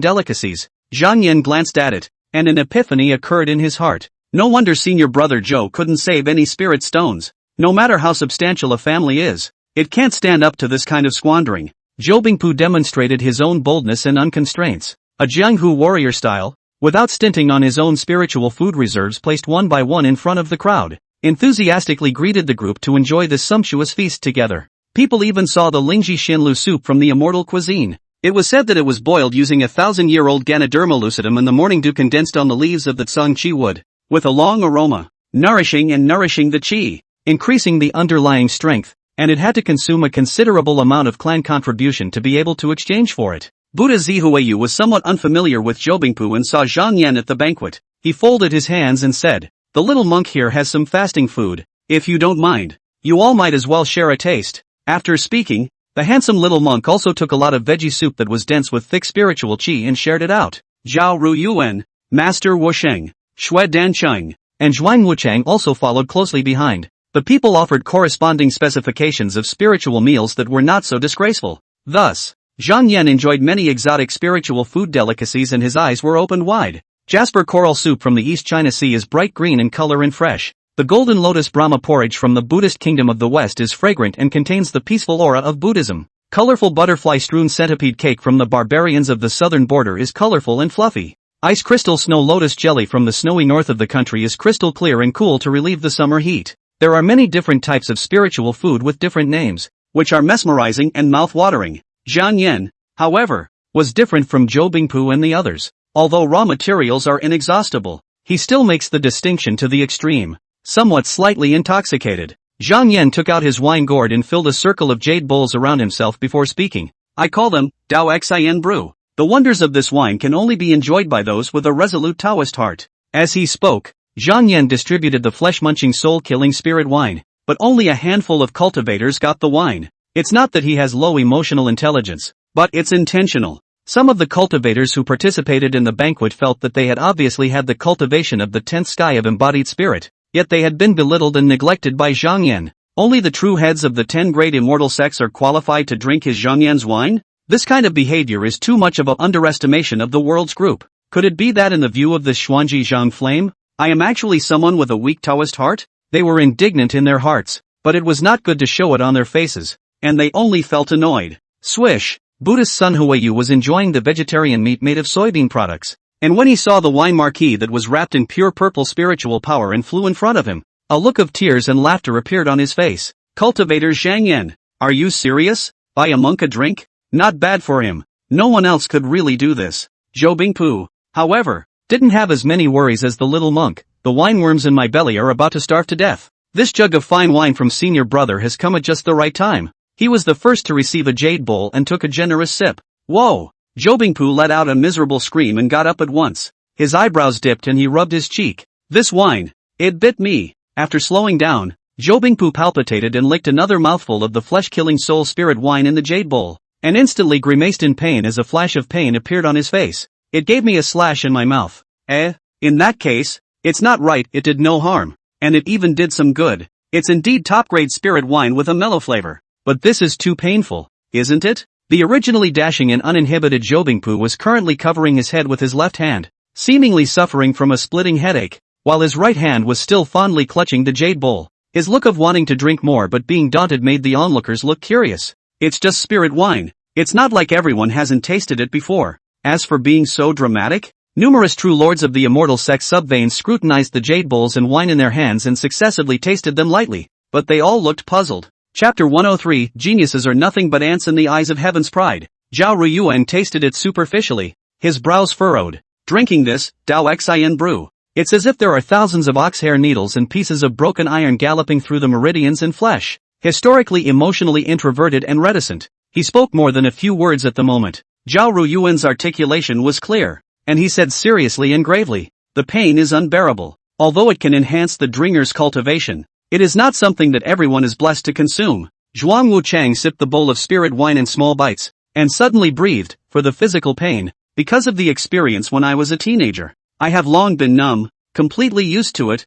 Zhang Yan glanced at it, and an epiphany occurred in his heart. No wonder senior brother Zhou couldn't save any spirit stones. No matter how substantial a family is, it can't stand up to this kind of squandering. Zhou Bingpu demonstrated his own boldness and unconstraints. A Jianghu warrior style, without stinting on his own spiritual food reserves placed one by one in front of the crowd, enthusiastically greeted the group to enjoy this sumptuous feast together. People even saw the Lingji Xinlu soup from the immortal cuisine. It was said that it was boiled using 1,000-year-old Ganoderma lucidum and the morning dew condensed on the leaves of the Tsang Chi wood, with a long aroma, nourishing the qi, increasing the underlying strength, and it had to consume a considerable amount of clan contribution to be able to exchange for it. Buddha Zihuayu was somewhat unfamiliar with Zhou Bingpu and saw Zhang Yan at the banquet. He folded his hands and said, "The little monk here has some fasting food. If you don't mind, you all might as well share a taste." After speaking, the handsome little monk also took a lot of veggie soup that was dense with thick spiritual qi and shared it out. Zhao Ruyuan, Master Wusheng, Xue Dancheng, and Zhuang Wuchang also followed closely behind. The people offered corresponding specifications of spiritual meals that were not so disgraceful. Thus, Zhang Yan enjoyed many exotic spiritual food delicacies and his eyes were opened wide. Jasper coral soup from the East China Sea is bright green in color and fresh. The golden lotus Brahma porridge from the Buddhist kingdom of the West is fragrant and contains the peaceful aura of Buddhism. Colorful butterfly-strewn centipede cake from the barbarians of the southern border is colorful and fluffy. Ice crystal snow lotus jelly from the snowy north of the country is crystal clear and cool to relieve the summer heat. There are many different types of spiritual food with different names, which are mesmerizing and mouth-watering. Zhang Yan, however, was different from Zhou Bingpu and the others. Although raw materials are inexhaustible, he still makes the distinction to the extreme. Somewhat slightly intoxicated, Zhang Yan took out his wine gourd and filled a circle of jade bowls around himself before speaking. I call them Dao Xian Brew. The wonders of this wine can only be enjoyed by those with a resolute Taoist heart. As he spoke, Zhang Yan distributed the flesh-munching soul-killing spirit wine, but only a handful of cultivators got the wine. It's not that he has low emotional intelligence, but it's intentional. Some of the cultivators who participated in the banquet felt that they had obviously had the cultivation of the 10th sky of embodied spirit, yet they had been belittled and neglected by Zhang Yan. Only the true heads of the 10 great immortal sects are qualified to drink his Zhang Yan's wine? This kind of behavior is too much of an underestimation of the world's group. Could it be that in the view of this Xuanji Zhang flame, I am actually someone with a weak Taoist heart? They were indignant in their hearts, but it was not good to show it on their faces, and they only felt annoyed. Swish! Buddhist Sun Huiyu was enjoying the vegetarian meat made of soybean products, and when he saw the wine marquee that was wrapped in pure purple spiritual power and flew in front of him, a look of tears and laughter appeared on his face. Cultivator Zhang Yan, are you serious? Buy a monk a drink? Not bad for him. No one else could really do this. Zhou Bingpu, however, didn't have as many worries as the little monk. The wineworms in my belly are about to starve to death. This jug of fine wine from senior brother has come at just the right time. He was the first to receive a jade bowl and took a generous sip. Whoa! Zhou Bingpu let out a miserable scream and got up at once. His eyebrows dipped and he rubbed his cheek. This wine, it bit me. After slowing down, Zhou Bingpu palpitated and licked another mouthful of the flesh-killing soul spirit wine in the jade bowl, and instantly grimaced in pain as a flash of pain appeared on his face. It gave me a slash in my mouth. In that case, it's not right, it did no harm. And it even did some good. It's indeed top-grade spirit wine with a mellow flavor. But this is too painful, isn't it? The originally dashing and uninhibited Zhou Bingpu was currently covering his head with his left hand, seemingly suffering from a splitting headache, while his right hand was still fondly clutching the jade bowl. His look of wanting to drink more but being daunted made the onlookers look curious. It's just spirit wine. It's not like everyone hasn't tasted it before. As for being so dramatic, numerous true lords of the immortal sex subveins scrutinized the jade bowls and wine in their hands and successively tasted them lightly, but they all looked puzzled. Chapter 103, Geniuses are nothing but ants in the eyes of heaven's pride. Zhao Ruyuan tasted it superficially, his brows furrowed. Drinking this, Dao Xian Brew. It's as if there are thousands of ox-hair needles and pieces of broken iron galloping through the meridians and flesh. Historically emotionally introverted and reticent, he spoke more than a few words at the moment. Zhao Ruyuan's articulation was clear, and he said seriously and gravely, the pain is unbearable. Although it can enhance the drinker's cultivation, it is not something that everyone is blessed to consume. Zhuang Wuchang sipped the bowl of spirit wine in small bites, and suddenly breathed, for the physical pain, because of the experience when I was a teenager. I have long been numb, completely used to it,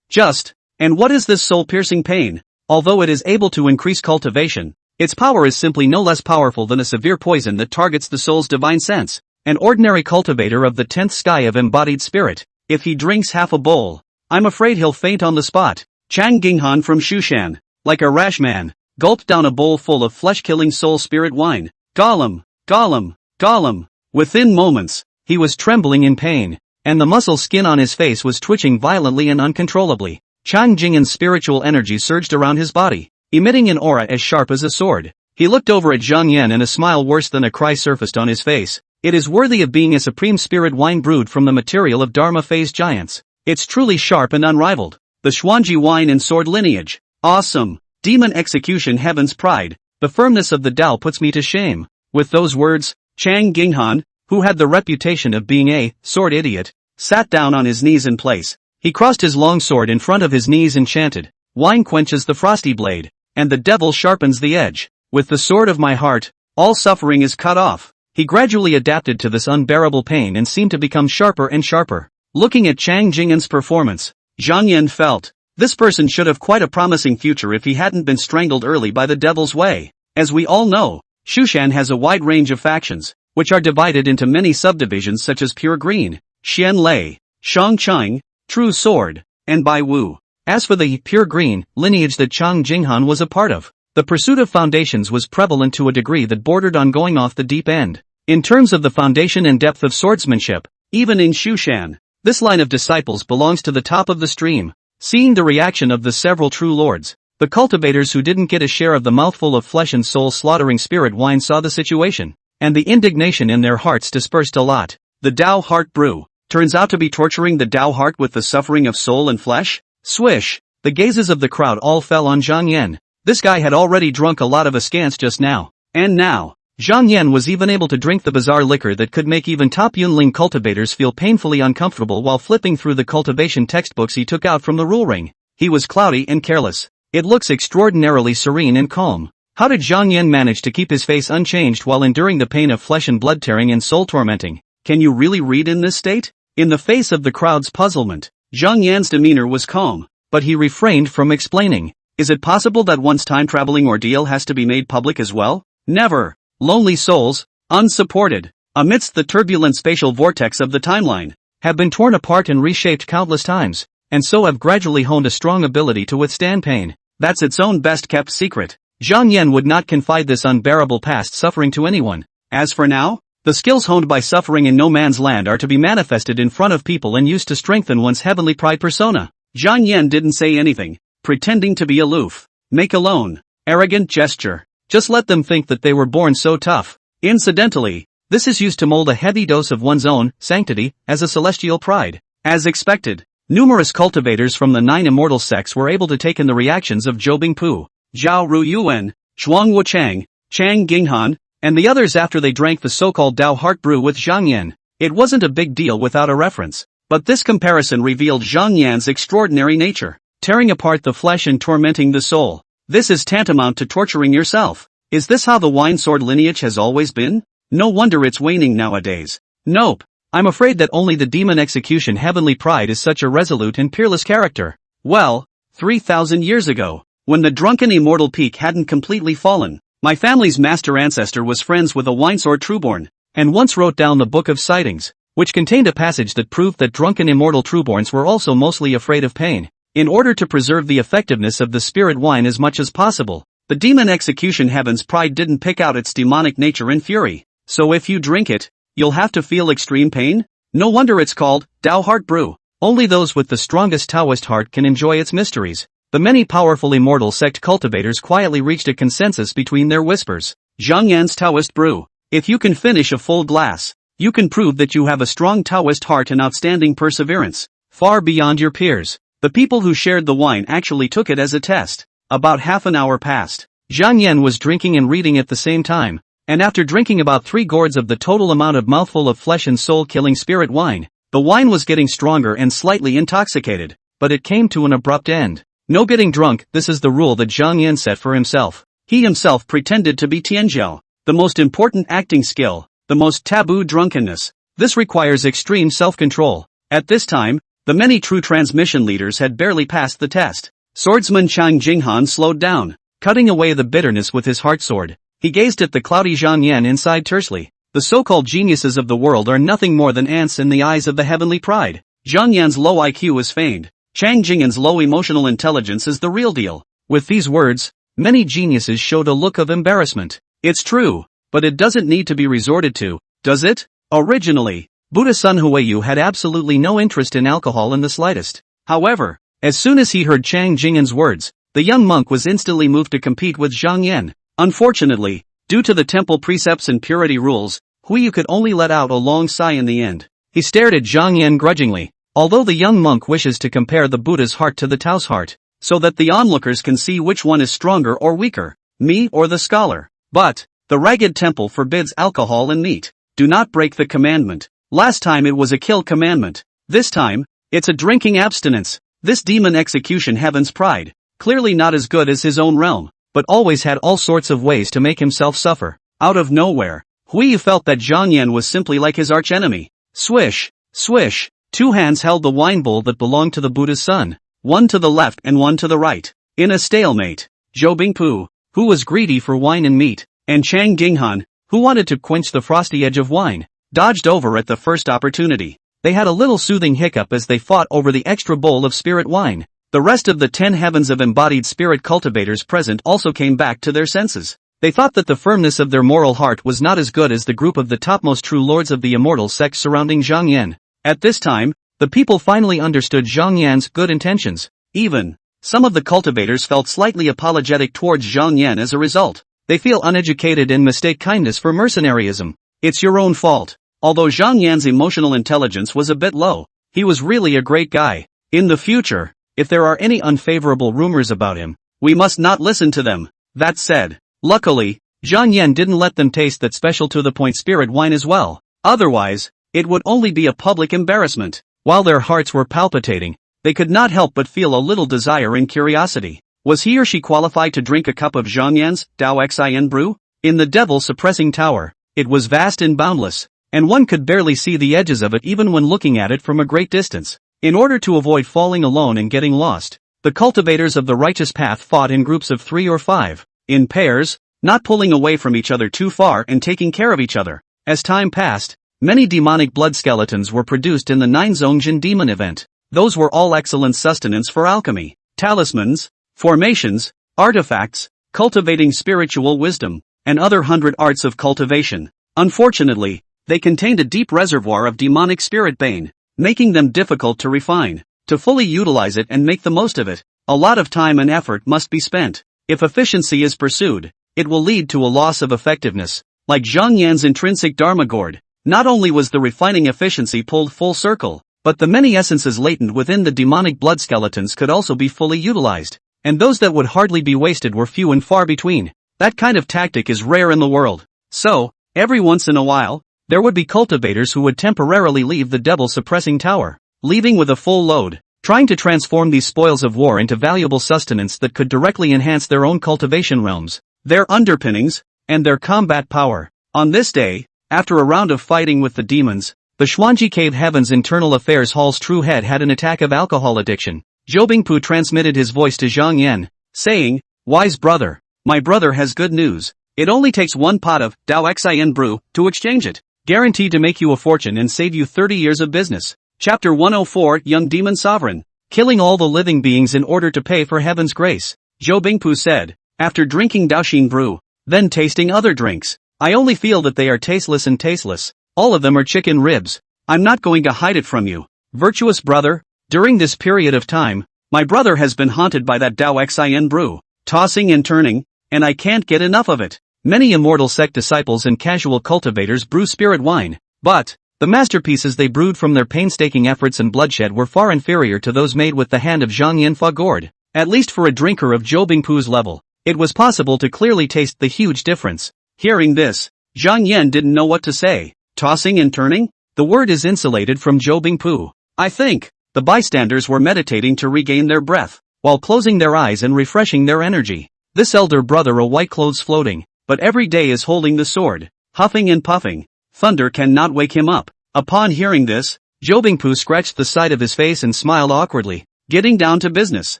and what is this soul-piercing pain? Although it is able to increase cultivation, its power is simply no less powerful than a severe poison that targets the soul's divine sense. An ordinary cultivator of the 10th sky of embodied spirit, if he drinks half a bowl, I'm afraid he'll faint on the spot. Chang Ginghan from Shushan, like a rash man, gulped down a bowl full of flesh-killing soul spirit wine. Gollum, Gollum, Gollum. Within moments, he was trembling in pain, and the muscle skin on his face was twitching violently and uncontrollably. Chang Jinghan's spiritual energy surged around his body, emitting an aura as sharp as a sword. He looked over at Zhang Yan and a smile worse than a cry surfaced on his face. It is worthy of being a supreme spirit wine brewed from the material of Dharma phase giants. It's truly sharp and unrivaled. The Xuanji wine and sword lineage. Awesome. Demon execution heaven's pride. The firmness of the Tao puts me to shame. With those words, Chang Ginghan, who had the reputation of being a sword idiot, sat down on his knees in place. He crossed his long sword in front of his knees and chanted, wine quenches the frosty blade, and the devil sharpens the edge. With the sword of my heart, all suffering is cut off. He gradually adapted to this unbearable pain and seemed to become sharper and sharper. Looking at Chang Jinghan's performance, Zhang Yan felt, this person should have quite a promising future if he hadn't been strangled early by the devil's way. As we all know, Shushan has a wide range of factions, which are divided into many subdivisions such as Pure Green, Xian Lei, Shang Chang, True Sword, and Bai Wu. As for the pure green lineage that Chang Jinghan was a part of, the pursuit of foundations was prevalent to a degree that bordered on going off the deep end. In terms of the foundation and depth of swordsmanship, even in Shushan, this line of disciples belongs to the top of the stream. Seeing the reaction of the several true lords, the cultivators who didn't get a share of the mouthful of flesh and soul slaughtering spirit wine saw the situation, and the indignation in their hearts dispersed a lot. The Tao Heart Brew turns out to be torturing the Tao heart with the suffering of soul and flesh? Swish! The gazes of the crowd all fell on Zhang Yan. This guy had already drunk a lot of askance just now. And now, Zhang Yan was even able to drink the bizarre liquor that could make even top Yunling cultivators feel painfully uncomfortable while flipping through the cultivation textbooks he took out from the rule ring. He was cloudy and careless. It looks extraordinarily serene and calm. How did Zhang Yan manage to keep his face unchanged while enduring the pain of flesh and blood tearing and soul tormenting? Can you really read in this state? In the face of the crowd's puzzlement, Zhang Yan's demeanor was calm, but he refrained from explaining. Is it possible that one's time-traveling ordeal has to be made public as well? Never. Lonely souls, unsupported, amidst the turbulent spatial vortex of the timeline, have been torn apart and reshaped countless times, and so have gradually honed a strong ability to withstand pain. That's its own best-kept secret. Zhang Yan would not confide this unbearable past suffering to anyone. As for now, the skills honed by suffering in no man's land are to be manifested in front of people and used to strengthen one's heavenly pride persona. Zhang Yan didn't say anything, pretending to be aloof. Make alone. Arrogant gesture. Just let them think that they were born so tough. Incidentally, this is used to mold a heavy dose of one's own sanctity as a celestial pride. As expected, numerous cultivators from the 9 immortal sects were able to take in the reactions of Zhou Bingpu, Zhao Ruyuan, Chuang Wuchang, Chang Jinghan, and the others after they drank the so-called Tao Heart Brew with Zhang Yan. It wasn't a big deal without a reference, but this comparison revealed Zhang Yan's extraordinary nature, tearing apart the flesh and tormenting the soul. This is tantamount to torturing yourself. Is this how the wine sword lineage has always been? No wonder it's waning nowadays. Nope. I'm afraid that only the demon execution heavenly pride is such a resolute and peerless character. Well, 3,000 years ago, when the drunken immortal peak hadn't completely fallen, my family's master ancestor was friends with a winesword trueborn, and once wrote down the Book of Sightings, which contained a passage that proved that drunken immortal trueborns were also mostly afraid of pain. In order to preserve the effectiveness of the spirit wine as much as possible, the demon execution heaven's pride didn't pick out its demonic nature in fury. So if you drink it, you'll have to feel extreme pain? No wonder it's called Tao Heart Brew. Only those with the strongest Taoist heart can enjoy its mysteries. The many powerful immortal sect cultivators quietly reached a consensus between their whispers. Zhang Yan's Taoist Brew. If you can finish a full glass, you can prove that you have a strong Taoist heart and outstanding perseverance, far beyond your peers. The people who shared the wine actually took it as a test. About half an hour passed. Zhang Yan was drinking and reading at the same time, and after drinking about 3 gourds of the total amount of mouthful of flesh and soul-killing spirit wine, the wine was getting stronger and slightly intoxicated, but it came to an abrupt end. No getting drunk, this is the rule that Zhang Yan set for himself. He himself pretended to be Tianzhou, the most important acting skill, the most taboo drunkenness. This requires extreme self-control. At this time, the many true transmission leaders had barely passed the test. Swordsman Chang Jinghan slowed down, cutting away the bitterness with his heart sword. He gazed at the cloudy Zhang Yan inside tersely. The so-called geniuses of the world are nothing more than ants in the eyes of the heavenly pride. Zhang Yan's low IQ is feigned. Chang Jinghan's low emotional intelligence is the real deal. With these words, many geniuses showed a look of embarrassment. It's true, but it doesn't need to be resorted to, does it? Originally, Buddha Sun Huiyu had absolutely no interest in alcohol in the slightest. However, as soon as he heard Chang Jinghan's words, the young monk was instantly moved to compete with Zhang Yan. Unfortunately, due to the temple precepts and purity rules, Huiyu could only let out a long sigh in the end. He stared at Zhang Yan grudgingly, although the young monk wishes to compare the Buddha's heart to the Tao's heart, so that the onlookers can see which one is stronger or weaker, me or the scholar. But, the ragged temple forbids alcohol and meat. Do not break the commandment. Last time it was a kill commandment. This time, it's a drinking abstinence. This demon execution heaven's pride, clearly not as good as his own realm, but always had all sorts of ways to make himself suffer. Out of nowhere, Huiyu felt that Zhang Yan was simply like his archenemy. Swish, swish, 2 hands held the wine bowl that belonged to the Buddha's son, one to the left and one to the right. In a stalemate, Zhou Bingpu, who was greedy for wine and meat, and Chang Jinghan, who wanted to quench the frosty edge of wine, dodged over at the first opportunity. They had a little soothing hiccup as they fought over the extra bowl of spirit wine. The rest of the 10 heavens of embodied spirit cultivators present also came back to their senses. They thought that the firmness of their moral heart was not as good as the group of the topmost true lords of the immortal sect surrounding Zhang Yan. At this time, the people finally understood Zhang Yan's good intentions. Even, some of the cultivators felt slightly apologetic towards Zhang Yan as a result. They feel uneducated and mistake kindness for mercenaryism. It's your own fault. Although Zhang Yan's emotional intelligence was a bit low, he was really a great guy. In the future, if there are any unfavorable rumors about him, we must not listen to them. That said, luckily, Zhang Yan didn't let them taste that special to the point spirit wine as well. Otherwise, it would only be a public embarrassment. While their hearts were palpitating, they could not help but feel a little desire and curiosity. Was he or she qualified to drink a cup of Zhang Yan's Dao Xin brew? In the devil-suppressing tower, it was vast and boundless, and one could barely see the edges of it even when looking at it from a great distance. In order to avoid falling alone and getting lost, the cultivators of the righteous path fought in groups of 3 or 5, in pairs, not pulling away from each other too far and taking care of each other. As time passed, many demonic blood skeletons were produced in the 9 Zongjin demon event. Those were all excellent sustenance for alchemy, talismans, formations, artifacts, cultivating spiritual wisdom, and other 100 arts of cultivation. Unfortunately, they contained a deep reservoir of demonic spirit bane, making them difficult to refine. To fully utilize it and make the most of it, a lot of time and effort must be spent. If efficiency is pursued, it will lead to a loss of effectiveness. Like Zhang Yan's intrinsic Dharma gourd, not only was the refining efficiency pulled full circle, but the many essences latent within the demonic blood skeletons could also be fully utilized, and those that would hardly be wasted were few and far between. That kind of tactic is rare in the world. So, every once in a while, there would be cultivators who would temporarily leave the devil-suppressing tower, leaving with a full load, trying to transform these spoils of war into valuable sustenance that could directly enhance their own cultivation realms, their underpinnings, and their combat power. On this day, after a round of fighting with the demons, the Xuanji Cave Heaven's Internal Affairs Hall's true head had an attack of alcohol addiction. Zhou Bingpu transmitted his voice to Zhang Yan, saying, "Wise brother, my brother has good news. It only takes 1 pot of Dao Xin brew to exchange it. Guaranteed to make you a fortune and save you 30 years of business." Chapter 104 Young Demon Sovereign. Killing all the living beings in order to pay for heaven's grace. Zhou Bingpu said, after drinking Daoxin brew, then tasting other drinks. "I only feel that they are tasteless and tasteless. All of them are chicken ribs. I'm not going to hide it from you. Virtuous brother, during this period of time, my brother has been haunted by that Dao Xin brew, tossing and turning, and I can't get enough of it." Many immortal sect disciples and casual cultivators brew spirit wine, but the masterpieces they brewed from their painstaking efforts and bloodshed were far inferior to those made with the hand of Zhang Yan Gourd. At least for a drinker of Zhou Bingpu's level, it was possible to clearly taste the huge difference. Hearing this, Zhang Yan didn't know what to say. Tossing and turning? The word is insulated from Zhou Bingpu. I think the bystanders were meditating to regain their breath, while closing their eyes and refreshing their energy. This elder brother a white clothes floating, but every day is holding the sword, huffing and puffing. Thunder cannot wake him up. Upon hearing this, Zhou Bingpu scratched the side of his face and smiled awkwardly, getting down to business.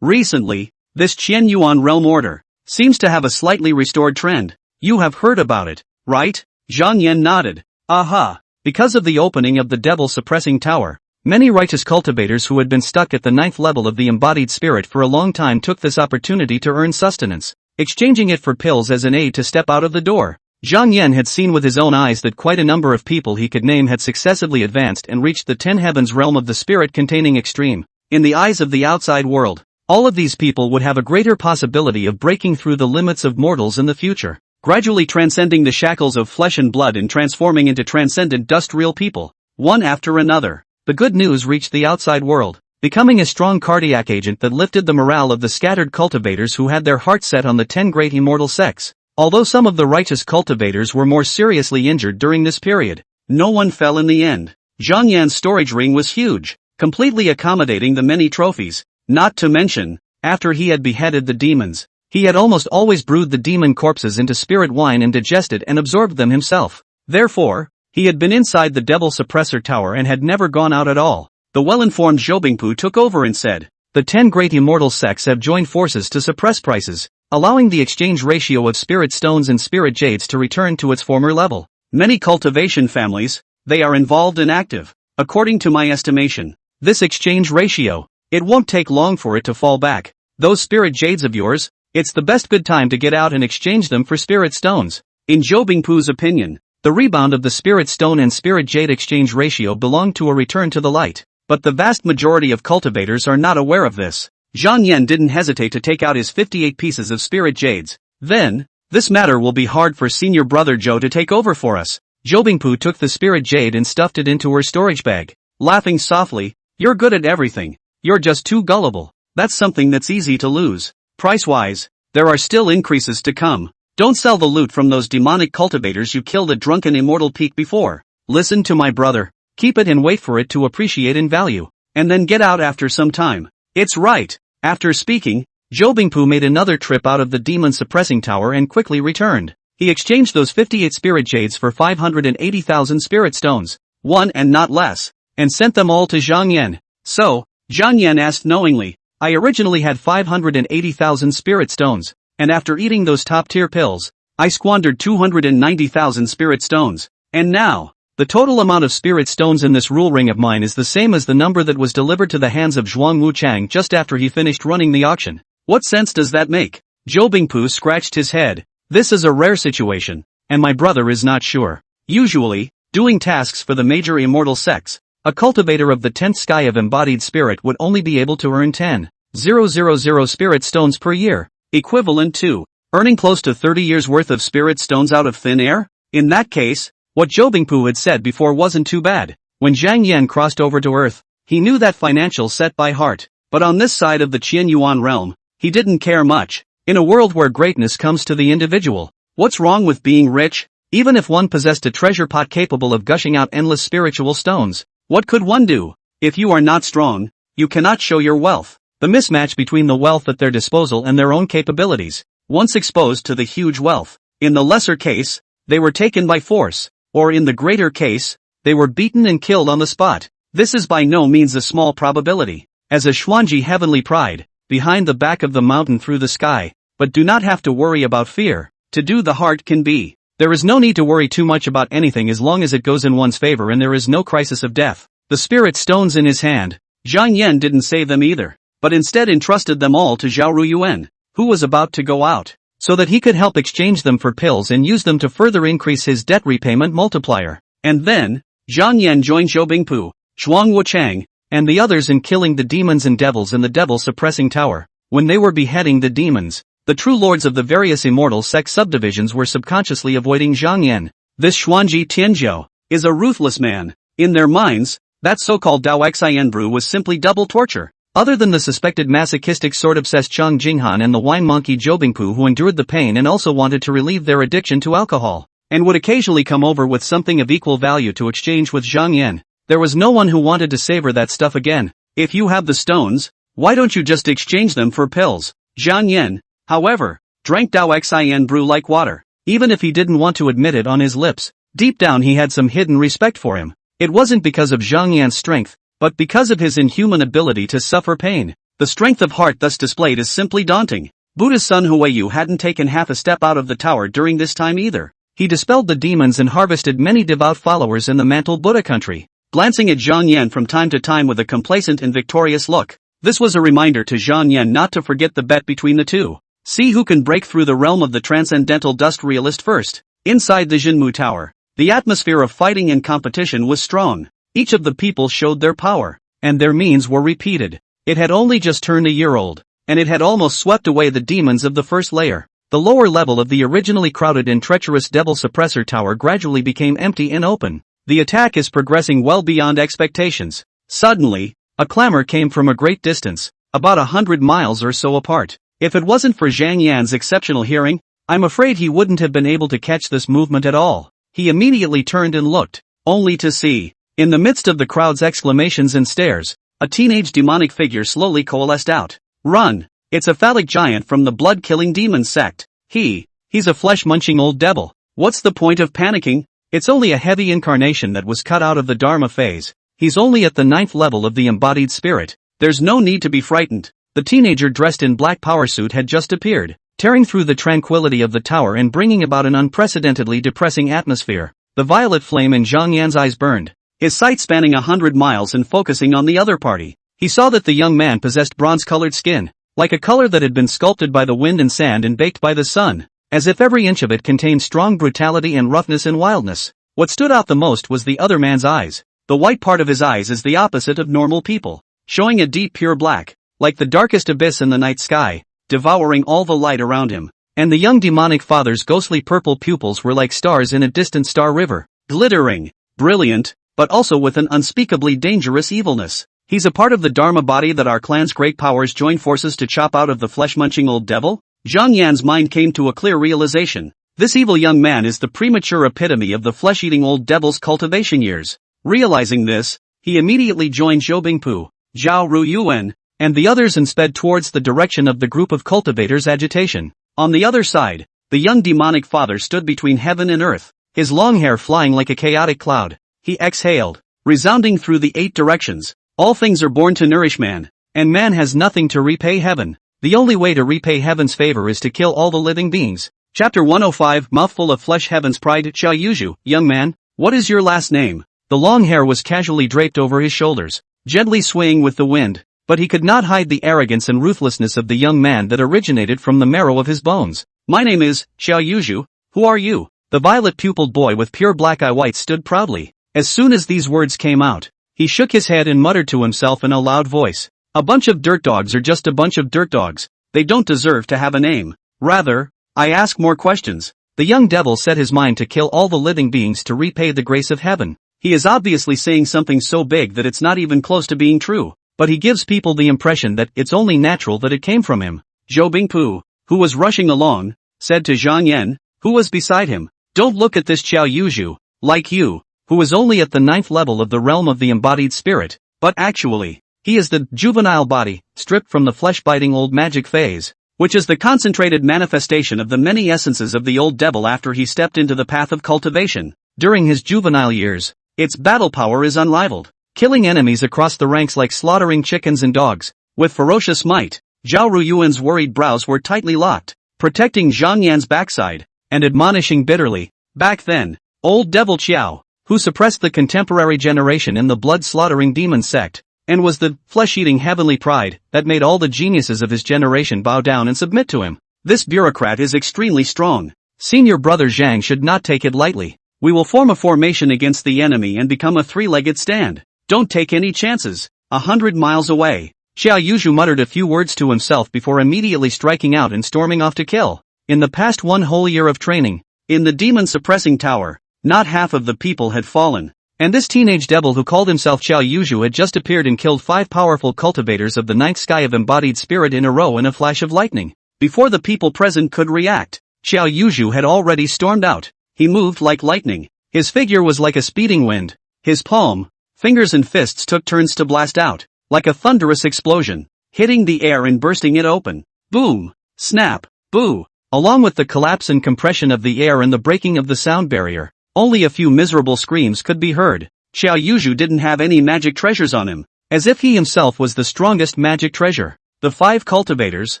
Recently, this Qian Yuan realm order seems to have a slightly restored trend. You have heard about it, right? Zhang Yan nodded. Aha! Because of the opening of the devil-suppressing tower, many righteous cultivators who had been stuck at the 9th level of the embodied spirit for a long time took this opportunity to earn sustenance, exchanging it for pills as an aid to step out of the door. Zhang Yan had seen with his own eyes that quite a number of people he could name had successively advanced and reached the 10 heavens realm of the spirit containing extreme. In the eyes of the outside world, all of these people would have a greater possibility of breaking through the limits of mortals in the future, gradually transcending the shackles of flesh and blood and transforming into transcendent dust real people, one after another. The good news reached the outside world, becoming a strong cardiac agent that lifted the morale of the scattered cultivators who had their hearts set on the 10 great immortal sects. Although some of the righteous cultivators were more seriously injured during this period, no one fell in the end. Zhang Yan's storage ring was huge, completely accommodating the many trophies, not to mention, after he had beheaded the demons, he had almost always brewed the demon corpses into spirit wine and digested and absorbed them himself. Therefore, he had been inside the devil suppressor tower and had never gone out at all. The well-informed Zhou Bingpu took over and said, "The 10 great immortal sects have joined forces to suppress prices, allowing the exchange ratio of spirit stones and spirit jades to return to its former level. Many cultivation families, they are involved and active. According to my estimation, this exchange ratio It won't take long for it to fall back. Those spirit jades of yours, it's the best good time to get out and exchange them for spirit stones. In Zhou Bingpu's opinion, the rebound of the spirit stone and spirit jade exchange ratio belonged to a return to the light. But the vast majority of cultivators are not aware of this. Zhang Yan didn't hesitate to take out his 58 pieces of spirit jades. Then, this matter will be hard for senior brother Zhou to take over for us. Zhou Bingpu took the spirit jade and stuffed it into her storage bag, laughing softly. You're good at everything. You're just too gullible. That's something that's easy to lose. Price-wise, there are still increases to come. Don't sell the loot from those demonic cultivators you killed at Drunken Immortal Peak before. Listen to my brother. Keep it and wait for it to appreciate in value. And then get out after some time. It's right. After speaking, Zhou Bingpu made another trip out of the demon suppressing tower and quickly returned. He exchanged those 58 spirit jades for 580,000 spirit stones, one and not less, and sent them all to Zhang Yan. So, Zhang Yan asked knowingly, I originally had 580,000 spirit stones, and after eating those top-tier pills, I squandered 290,000 spirit stones. And now, the total amount of spirit stones in this rule ring of mine is the same as the number that was delivered to the hands of Zhuang Wuchang just after he finished running the auction. What sense does that make? Zhou Bingpu scratched his head. This is a rare situation, and my brother is not sure. Usually, doing tasks for the major immortal sects, a cultivator of the 10th sky of embodied spirit would only be able to earn 10,000 spirit stones per year, equivalent to earning close to 30 years worth of spirit stones out of thin air? In that case, what Zhou Bingpu had said before wasn't too bad. When Zhang Yan crossed over to Earth, he knew that financial set by heart. But on this side of the Qian Yuan realm, he didn't care much. In a world where greatness comes to the individual, what's wrong with being rich? Even if one possessed a treasure pot capable of gushing out endless spiritual stones, what could one do? If you are not strong, you cannot show your wealth. The mismatch between the wealth at their disposal and their own capabilities. Once exposed to the huge wealth, in the lesser case, they were taken by force, or in the greater case, they were beaten and killed on the spot. This is by no means a small probability. As a Xuanji heavenly pride, behind the back of the mountain through the sky, but do not have to worry about fear. To do the heart can be. There is no need to worry too much about anything as long as it goes in one's favor and there is no crisis of death. The spirit stones in his hand, Zhang Yan didn't save them either, but instead entrusted them all to Zhao Ruyuan, who was about to go out, so that he could help exchange them for pills and use them to further increase his debt repayment multiplier. And then, Zhang Yan joined Zhou Bingpu, Zhuang Wuchang, and the others in killing the demons and devils in the devil-suppressing tower. When they were beheading the demons, the true lords of the various immortal sect subdivisions were subconsciously avoiding Zhang Yan. This Xuanji Tianzhou is a ruthless man. In their minds, that so-called Dao Xian brew was simply double torture. Other than the suspected masochistic sword-obsessed Chang Jinghan and the wine monkey Zhou Bingpu who endured the pain and also wanted to relieve their addiction to alcohol, and would occasionally come over with something of equal value to exchange with Zhang Yan, there was no one who wanted to savor that stuff again. If you have the stones, why don't you just exchange them for pills? Zhang Yan, however, drank Dao Xian brew like water. Even if he didn't want to admit it on his lips, deep down he had some hidden respect for him. It wasn't because of Zhang Yan's strength, but because of his inhuman ability to suffer pain. The strength of heart thus displayed is simply daunting. Buddha's son Huiyu hadn't taken half a step out of the tower during this time either. He dispelled the demons and harvested many devout followers in the mantle Buddha country, glancing at Zhang Yan from time to time with a complacent and victorious look. This was a reminder to Zhang Yan not to forget the bet between the two. See who can break through the realm of the transcendental dust realist first. Inside the Jinmu Tower, the atmosphere of fighting and competition was strong. Each of the people showed their power, and their means were repeated. It had only just turned a year old, and it had almost swept away the demons of the first layer. The lower level of the originally crowded and treacherous Devil Suppressor Tower gradually became empty and open. The attack is progressing well beyond expectations. Suddenly, a clamor came from a great distance, about 100 miles or so apart. If it wasn't for Zhang Yan's exceptional hearing, I'm afraid he wouldn't have been able to catch this movement at all. He immediately turned and looked, only to see, in the midst of the crowd's exclamations and stares, a teenage demonic figure slowly coalesced out. Run! It's a phallic giant from the blood-killing demon sect. He's a flesh-munching old devil. What's the point of panicking? It's only a heavy incarnation that was cut out of the Dharma phase. He's only at the 9th level of the embodied spirit. There's no need to be frightened. The teenager dressed in black power suit had just appeared, tearing through the tranquility of the tower and bringing about an unprecedentedly depressing atmosphere. The violet flame in Zhang Yan's eyes burned, his sight spanning 100 miles and focusing on the other party. He saw that the young man possessed bronze-colored skin, like a color that had been sculpted by the wind and sand and baked by the sun, as if every inch of it contained strong brutality and roughness and wildness. What stood out the most was the other man's eyes. The white part of his eyes is the opposite of normal people, showing a deep pure black, like the darkest abyss in the night sky, devouring all the light around him. And the young demonic father's ghostly purple pupils were like stars in a distant star river, glittering, brilliant, but also with an unspeakably dangerous evilness. He's a part of the Dharma body that our clan's great powers join forces to chop out of the flesh-munching old devil? Zhang Yan's mind came to a clear realization. This evil young man is the premature epitome of the flesh-eating old devil's cultivation years. Realizing this, he immediately joined Zhou Bingpu, Zhao Ruyuan, and the others and sped towards the direction of the group of cultivators' agitation. On the other side, the young demonic father stood between heaven and earth, his long hair flying like a chaotic cloud. He exhaled, resounding through the 8 directions. All things are born to nourish man, and man has nothing to repay heaven. The only way to repay heaven's favor is to kill all the living beings. Chapter 105, Mouthful of Flesh. Heaven's Pride. Xiao Yuzhu, young man, what is your last name? The long hair was casually draped over his shoulders, gently swaying with the wind, but he could not hide the arrogance and ruthlessness of the young man that originated from the marrow of his bones. My name is Xiao Yuzhu. Who are you? The violet-pupiled boy with pure black eye whites stood proudly. As soon as these words came out, he shook his head and muttered to himself in a loud voice. A bunch of dirt dogs are just a bunch of dirt dogs. They don't deserve to have a name. Rather, I ask more questions. The young devil set his mind to kill all the living beings to repay the grace of heaven. He is obviously saying something so big that it's not even close to being true, but he gives people the impression that it's only natural that it came from him. Zhou Bingpu, who was rushing along, said to Zhang Yan, who was beside him, don't look at this Xiao Yuzhu, like you, who is only at the 9th level of the realm of the embodied spirit, but actually, he is the juvenile body, stripped from the flesh-biting old magic phase, which is the concentrated manifestation of the many essences of the old devil after he stepped into the path of cultivation. During his juvenile years, its battle power is unrivaled, killing enemies across the ranks like slaughtering chickens and dogs. With ferocious might, Zhao Ruyuan's worried brows were tightly locked, protecting Zhang Yan's backside, and admonishing bitterly, back then, old devil Qiao, who suppressed the contemporary generation in the blood-slaughtering demon sect, and was the flesh-eating heavenly pride that made all the geniuses of his generation bow down and submit to him. This bureaucrat is extremely strong. Senior brother Zhang should not take it lightly. We will form a formation against the enemy and become a 3-legged stand. Don't take any chances. 100 miles away. Xiao Yuzhu muttered a few words to himself before immediately striking out and storming off to kill. In the past 1 whole year of training, in the demon-suppressing tower, not half of the people had fallen. And this teenage devil who called himself Xiao Yuzhu had just appeared and killed 5 powerful cultivators of the 9th sky of embodied spirit in a row in a flash of lightning. Before the people present could react, Xiao Yuzhu had already stormed out. He moved like lightning. His figure was like a speeding wind. His palm, fingers and fists took turns to blast out, like a thunderous explosion, hitting the air and bursting it open. Boom! Snap! Boo! Along with the collapse and compression of the air and the breaking of the sound barrier, only a few miserable screams could be heard. Xiao Yuzhu didn't have any magic treasures on him, as if he himself was the strongest magic treasure. The 5 cultivators,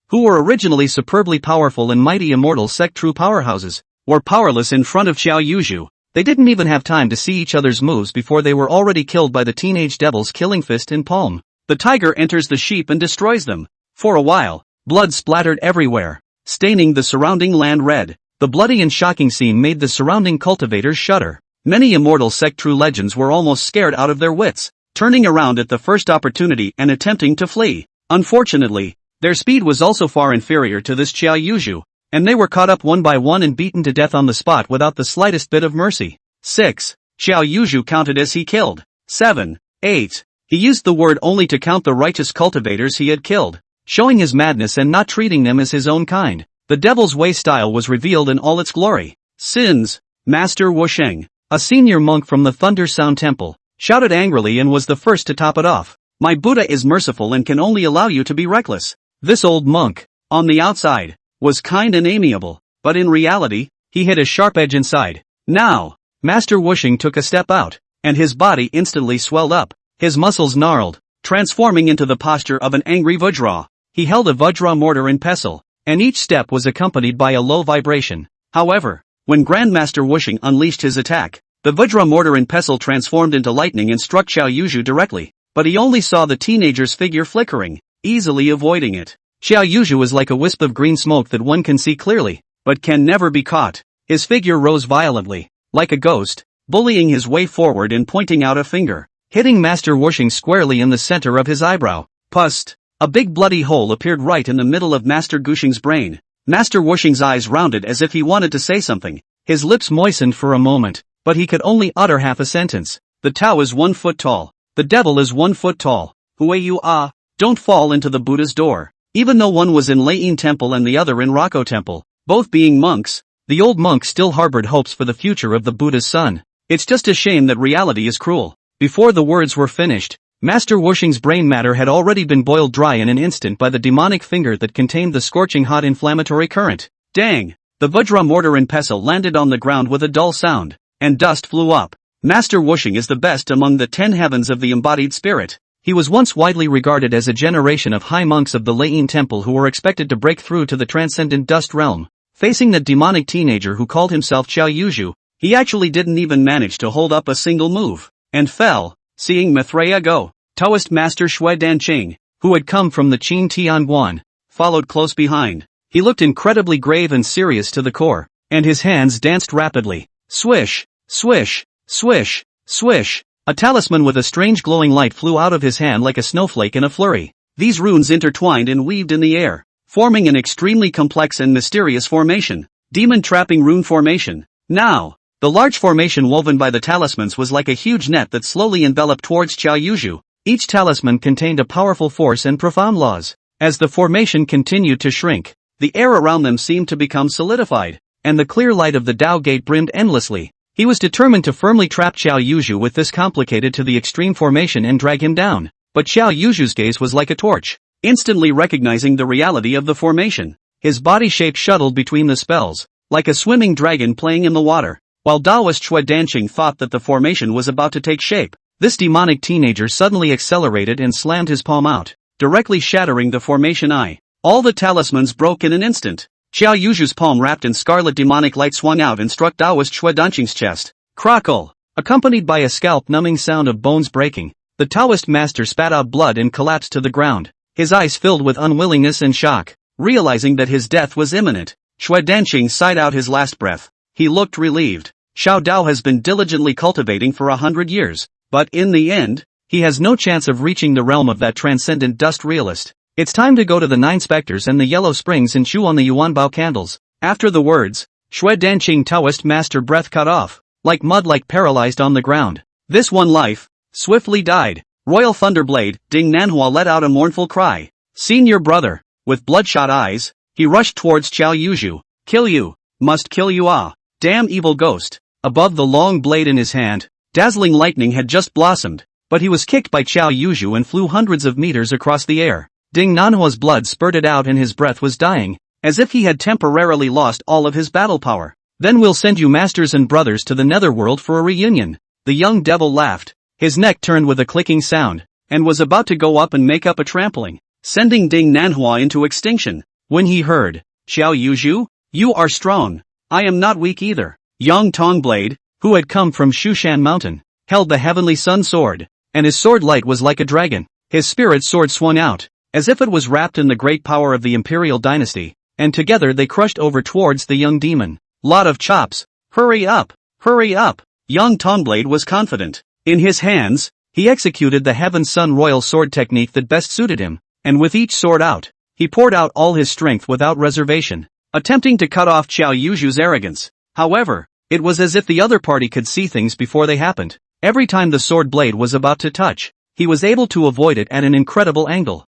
who were originally superbly powerful and mighty immortal sect true powerhouses, were powerless in front of Xiao Yuzhu. They didn't even have time to see each other's moves before they were already killed by the teenage devil's killing fist in palm. The tiger enters the sheep and destroys them. For a while, blood splattered everywhere, staining the surrounding land red. The bloody and shocking scene made the surrounding cultivators shudder. Many immortal sect true legends were almost scared out of their wits, turning around at the first opportunity and attempting to flee. Unfortunately, their speed was also far inferior to this Xiao Yuzhu, and they were caught up one by one and beaten to death on the spot without the slightest bit of mercy. 6. Xiao Yuzhu counted as he killed. 7. 8. He used the word only to count the righteous cultivators he had killed, showing his madness and not treating them as his own kind. The devil's way style was revealed in all its glory. Sins! Master Wusheng, a senior monk from the Thunder Sound Temple, shouted angrily and was the first to top it off. My Buddha is merciful and can only allow you to be reckless. This old monk, on the outside, was kind and amiable, but in reality, he hid a sharp edge inside. Now, Master Wusheng took a step out, and his body instantly swelled up. His muscles gnarled, transforming into the posture of an angry Vajra. He held a Vajra mortar and pestle, and each step was accompanied by a low vibration. However, when Grandmaster Wusheng unleashed his attack, the Vajra mortar and pestle transformed into lightning and struck Xiao Yuzhu directly. but he only saw the teenager's figure flickering, easily avoiding it. Xiao Yuzhu is like a wisp of green smoke that one can see clearly, but can never be caught. His figure rose violently, like a ghost, bullying his way forward and pointing out a finger, hitting Master Wuxing squarely in the center of his eyebrow. Pust! A big bloody hole appeared right in the middle of Master Guxing's brain. Master Wuxing's eyes rounded as if he wanted to say something. His lips moistened for a moment, but he could only utter half a sentence. The Tao is 1 foot tall. The devil is 1 foot tall. Hui you ah, don't fall into the Buddha's door. Even though one was in Leiyin Temple and the other in Rako Temple, both being monks, the old monk still harbored hopes for the future of the Buddha's son. It's just a shame that reality is cruel. Before the words were finished, Master Wuxing's brain matter had already been boiled dry in an instant by the demonic finger that contained the scorching hot inflammatory current. Dang! The Vajra mortar and pestle landed on the ground with a dull sound, and dust flew up. Master Wuxing is the best among the 10 heavens of the embodied spirit. He was once widely regarded as a generation of high monks of the Leiyin Temple who were expected to break through to the transcendent dust realm. Facing the demonic teenager who called himself Xiao Yuzhu, he actually didn't even manage to hold up a single move, and fell, seeing Maitreya go. Taoist Master Xue Danqing, who had come from the Qin Tianguan, followed close behind. He looked incredibly grave and serious to the core, and his hands danced rapidly. Swish, swish, swish, swish. A talisman with a strange glowing light flew out of his hand like a snowflake in a flurry. These runes intertwined and weaved in the air, forming an extremely complex and mysterious formation. Demon Trapping Rune Formation. Now, the large formation woven by the talismans was like a huge net that slowly enveloped towards Xiao Yuzhu. Each talisman contained a powerful force and profound laws. As the formation continued to shrink, the air around them seemed to become solidified, and the clear light of the Tao Gate brimmed endlessly. He was determined to firmly trap Xiao Yuzhu with this complicated to the extreme formation and drag him down. But Xiao Yuzhu's gaze was like a torch, instantly recognizing the reality of the formation. His body shape shuttled between the spells, like a swimming dragon playing in the water. While Taoist Xue Danqing thought that the formation was about to take shape, this demonic teenager suddenly accelerated and slammed his palm out, directly shattering the formation eye. All the talismans broke in an instant. Xiao Yuzhu's palm wrapped in scarlet demonic light swung out and struck Taoist Xue Danqing's chest. Crackle! Accompanied by a scalp-numbing sound of bones breaking, the Taoist master spat out blood and collapsed to the ground, his eyes filled with unwillingness and shock. Realizing that his death was imminent, Xue Danqing sighed out his last breath. He looked relieved. Xiao Dao has been diligently cultivating for 100 years, but in the end, he has no chance of reaching the realm of that transcendent dust realist. It's time to go to the 9 specters and the yellow springs and chew on the Yuanbao candles. After the words, Xue Danqing Taoist master breath cut off, like mud like paralyzed on the ground. This one life, swiftly died. Royal Thunderblade, Ding Nanhua let out a mournful cry. Seen your brother. With bloodshot eyes, he rushed towards Xiao Yuzhu. Kill you. Must kill you ah. Damn evil ghost. Above the long blade in his hand, dazzling lightning had just blossomed, but he was kicked by Xiao Yuzhu and flew hundreds of meters across the air. Ding Nanhua's blood spurted out and his breath was dying, as if he had temporarily lost all of his battle power. Then we'll send you masters and brothers to the netherworld for a reunion. The young devil laughed. His neck turned with a clicking sound, and was about to go up and make up a trampling, sending Ding Nanhua into extinction. When he heard, Xiao Yuzhu, you are strong. I am not weak either. Yang Tongblade, who had come from Shushan Mountain, held the heavenly sun sword, and his sword light was like a dragon. His spirit sword swung out, as if it was wrapped in the great power of the imperial dynasty, and together they crushed over towards the young demon. Lot of chops. Hurry up! Hurry up! Young Tongblade was confident. In his hands, he executed the Heaven Sun Royal Sword technique that best suited him, and with each sword out, he poured out all his strength without reservation, attempting to cut off Xiao Yuzhu's arrogance. However, it was as if the other party could see things before they happened. Every time the sword blade was about to touch, he was able to avoid it at an incredible angle.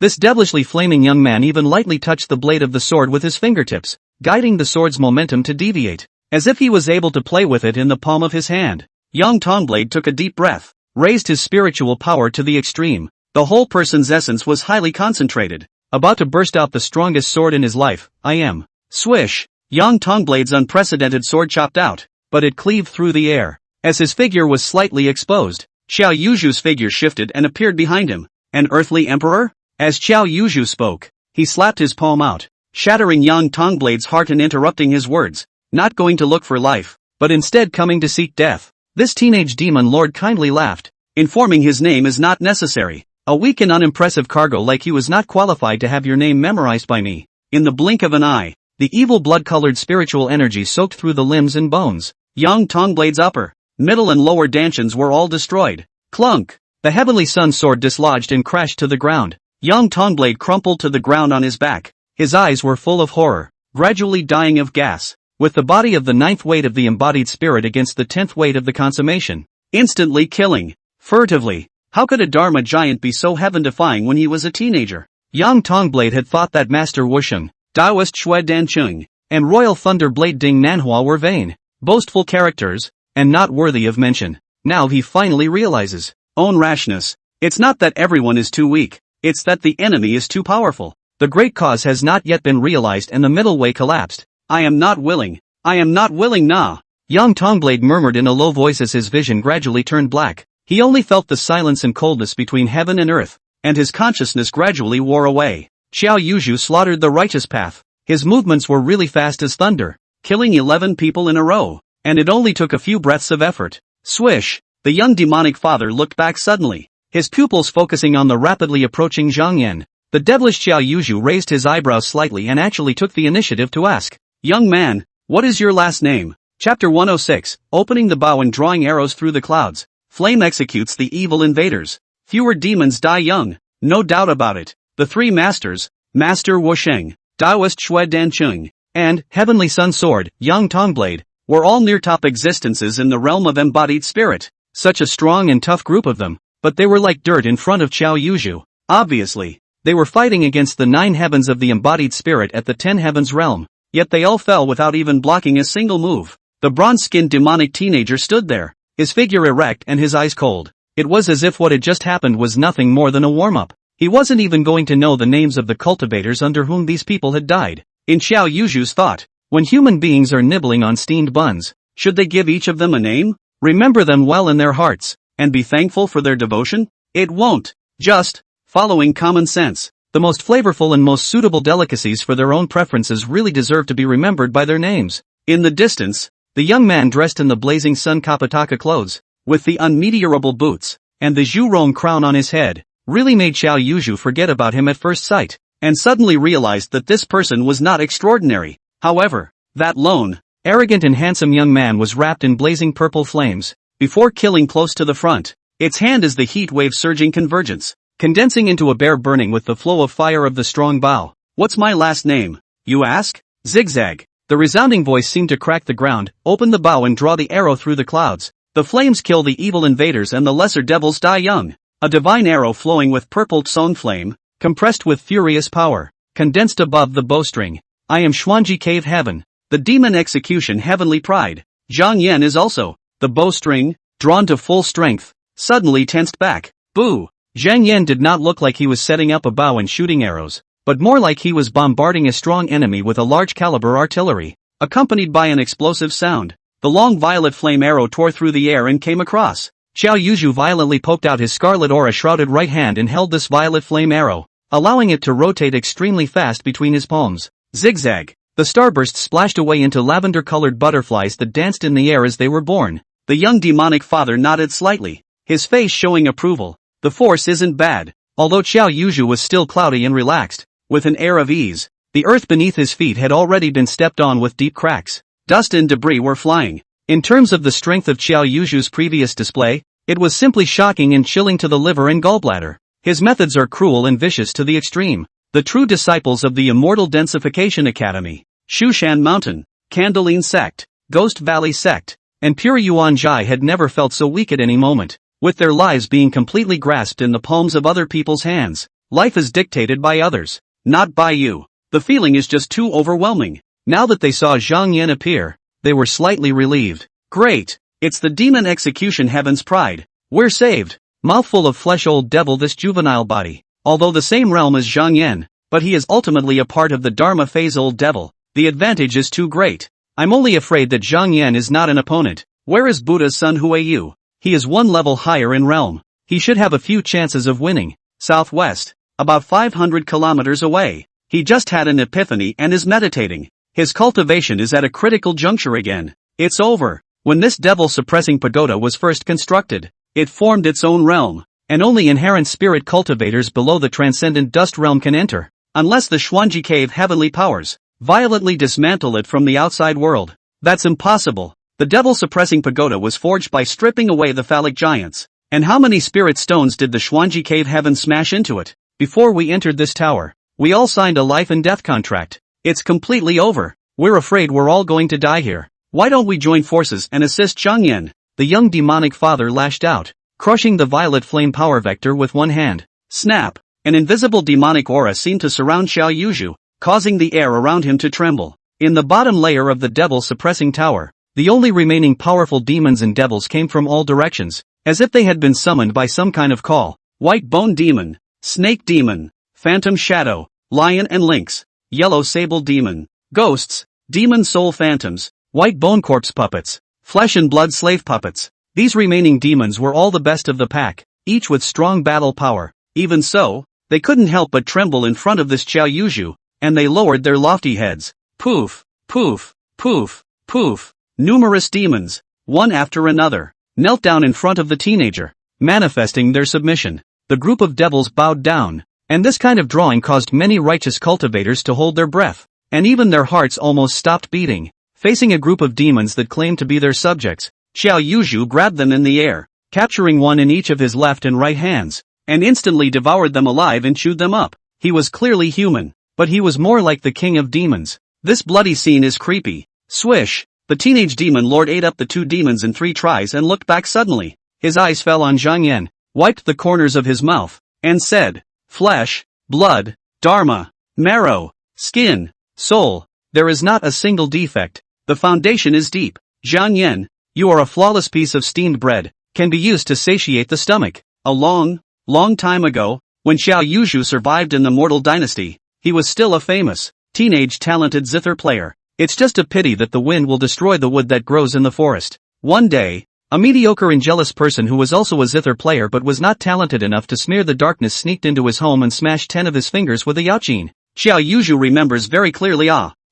This devilishly flaming young man even lightly touched the blade of the sword with his fingertips, guiding the sword's momentum to deviate, as if he was able to play with it in the palm of his hand. Young Tongblade took a deep breath, raised his spiritual power to the extreme. The whole person's essence was highly concentrated, about to burst out the strongest sword in his life. I am. Swish! Young Tongblade's unprecedented sword chopped out, but it cleaved through the air. As his figure was slightly exposed, Xiao Yuzhu's figure shifted and appeared behind him. An earthly emperor? As Xiao Yuzhu spoke, he slapped his palm out, shattering young Tongblade's heart and interrupting his words. Not going to look for life, but instead coming to seek death. This teenage demon lord kindly laughed. Informing his name is not necessary. A weak and unimpressive cargo like you is not qualified to have your name memorized by me. In the blink of an eye, the evil blood-colored spiritual energy soaked through the limbs and bones. Young Tongblade's upper, middle and lower dantians were all destroyed. Clunk! The Heavenly Sun sword dislodged and crashed to the ground. Young Tongblade crumpled to the ground on his back. His eyes were full of horror, gradually dying of gas, with the body of the 9th weight of the embodied spirit against the 10th weight of the consummation. Instantly killing. Furtively. How could a Dharma giant be so heaven-defying when he was a teenager? Young Tongblade had thought that Master Wusheng, Taoist Shui Dancheng, and Royal Thunder Blade Ding Nanhua were vain, boastful characters, and not worthy of mention. Now he finally realizes own rashness. It's not that everyone is too weak, it's that the enemy is too powerful. The great cause has not yet been realized and the middle way collapsed. I am not willing nah. Young Tongblade murmured in a low voice as his vision gradually turned black. He only felt the silence and coldness between heaven and earth, and his consciousness gradually wore away. Xiao Yuzhu slaughtered the righteous path. His movements were really fast as thunder, killing 11 people in a row, and it only took a few breaths of effort. Swish! The young demonic father looked back suddenly, his pupils focusing on the rapidly approaching Zhang Yan. The devilish Xiao Yuzhu raised his eyebrows slightly and actually took the initiative to ask, "Young man, what is your last name?" Chapter 106, Opening the bow and drawing arrows through the clouds. Flame executes the evil invaders. Fewer demons die young, no doubt about it. The three masters, Master Wusheng, Taoist Shui Dancheng, and Heavenly Sun Sword, Young Tongblade, were all near-top existences in the realm of embodied spirit. Such a strong and tough group of them, but they were like dirt in front of Xiao Yuzhu. Obviously, they were fighting against the 9 heavens of the embodied spirit at the 10 heavens realm, yet they all fell without even blocking a single move. The bronze-skinned demonic teenager stood there, his figure erect and his eyes cold. It was as if what had just happened was nothing more than a warm-up. He wasn't even going to know the names of the cultivators under whom these people had died. In Xiao Yuzhu's thought, when human beings are nibbling on steamed buns, should they give each of them a name? Remember them well in their hearts, and be thankful for their devotion? It won't. Just following common sense. The most flavorful and most suitable delicacies for their own preferences really deserve to be remembered by their names. In the distance, the young man dressed in the blazing sun Kapataka clothes, with the unmeteorable boots, and the Zhurong crown on his head, really made Xiao Yuzhu forget about him at first sight, and suddenly realized that this person was not extraordinary. However, that lone, arrogant and handsome young man was wrapped in blazing purple flames, before killing close to the front. Its hand is the heat wave surging convergence, condensing into a bear burning with the flow of fire of the strong bow. What's my last name, you ask? Zigzag. The resounding voice seemed to crack the ground, open the bow and draw the arrow through the clouds. The flames kill the evil invaders and the lesser devils die young. A divine arrow flowing with purple tsong flame, compressed with furious power, condensed above the bowstring. I am Xuanji Cave Heaven, the demon execution heavenly pride. Zhang Yan is also, the bowstring, drawn to full strength, suddenly tensed back. Boo! Zhang Yan did not look like he was setting up a bow and shooting arrows, but more like he was bombarding a strong enemy with a large caliber artillery, accompanied by an explosive sound. The long violet flame arrow tore through the air and came across. Xiao Yuzhu violently poked out his scarlet aura-shrouded right hand and held this violet flame arrow, allowing it to rotate extremely fast between his palms. Zigzag. The starburst splashed away into lavender-colored butterflies that danced in the air as they were born. The young demonic father nodded slightly, his face showing approval. The force isn't bad. Although Xiao Yuzhu was still cloudy and relaxed, with an air of ease, the earth beneath his feet had already been stepped on with deep cracks. Dust and debris were flying. In terms of the strength of Xiao Yuzhu's previous display, it was simply shocking and chilling to the liver and gallbladder. His methods are cruel and vicious to the extreme. The true disciples of the Immortal Densification Academy, Shushan Mountain, Candeline Sect, Ghost Valley Sect, and Pure Yuan Jai had never felt so weak at any moment, with their lives being completely grasped in the palms of other people's hands. Life is dictated by others, not by you. The feeling is just too overwhelming. Now that they saw Zhang Yan appear, they were slightly relieved. Great! It's the demon execution heaven's pride. We're saved. Mouthful of flesh old devil this juvenile body. Although the same realm as Zhang Yan, but he is ultimately a part of the Dharma phase old devil. The advantage is too great. I'm only afraid that Zhang Yan is not an opponent. Where is Buddha's son Huiyu? He is one level higher in realm. He should have a few chances of winning. Southwest. About 500 kilometers away. He just had an epiphany and is meditating. His cultivation is at a critical juncture again. It's over. When this devil-suppressing pagoda was first constructed, It formed its own realm, and only inherent spirit cultivators below the transcendent dust realm can enter, unless the Xuanji Cave heavenly powers violently dismantle it from the outside world. That's impossible. The devil-suppressing pagoda was forged by stripping away the phallic giants. And how many spirit stones did the Xuanji Cave heaven smash into it? Before we entered this tower, we all signed a life and death contract. It's completely over. We're afraid we're all going to die here. Why don't we join forces and assist Zhang Yan? The young demonic father lashed out, crushing the violet flame power vector with one hand. Snap! An invisible demonic aura seemed to surround Xiao Yuzhu, causing the air around him to tremble. In the bottom layer of the devil-suppressing tower, the only remaining powerful demons and devils came from all directions, as if they had been summoned by some kind of call. White Bone Demon, Snake Demon, Phantom Shadow, Lion and Lynx, Yellow Sable Demon, Ghosts, Demon Soul Phantoms, White Bone Corpse Puppets, Flesh and Blood Slave Puppets. These remaining demons were all the best of the pack, each with strong battle power. Even so, they couldn't help but tremble in front of this Xiao Yuzhu, and they lowered their lofty heads. Poof, poof, poof, poof. Numerous demons, one after another, knelt down in front of the teenager, manifesting their submission. The group of devils bowed down, and this kind of drawing caused many righteous cultivators to hold their breath, and even their hearts almost stopped beating. Facing a group of demons that claimed to be their subjects, Xiao Yuzhu grabbed them in the air, capturing one in each of his left and right hands, and instantly devoured them alive and chewed them up. He was clearly human, but he was more like the king of demons. This bloody scene is creepy. Swish! The teenage demon lord ate up the two demons in 3 tries and looked back suddenly. His eyes fell on Zhang Yan, wiped the corners of his mouth, and said, "Flesh, blood, dharma, marrow, skin, soul. There is not a single defect. The foundation is deep. Zhang Yan, you are a flawless piece of steamed bread, can be used to satiate the stomach." A long time ago, when Xiao Yuzhu survived in the Mortal Dynasty, he was still a famous, teenage talented zither player. It's just a pity that the wind will destroy the wood that grows in the forest. One day, a mediocre and jealous person who was also a zither player but was not talented enough to smear the darkness sneaked into his home and smashed 10 of his fingers with a yaoqin. Xiao Yuzhu remembers very clearly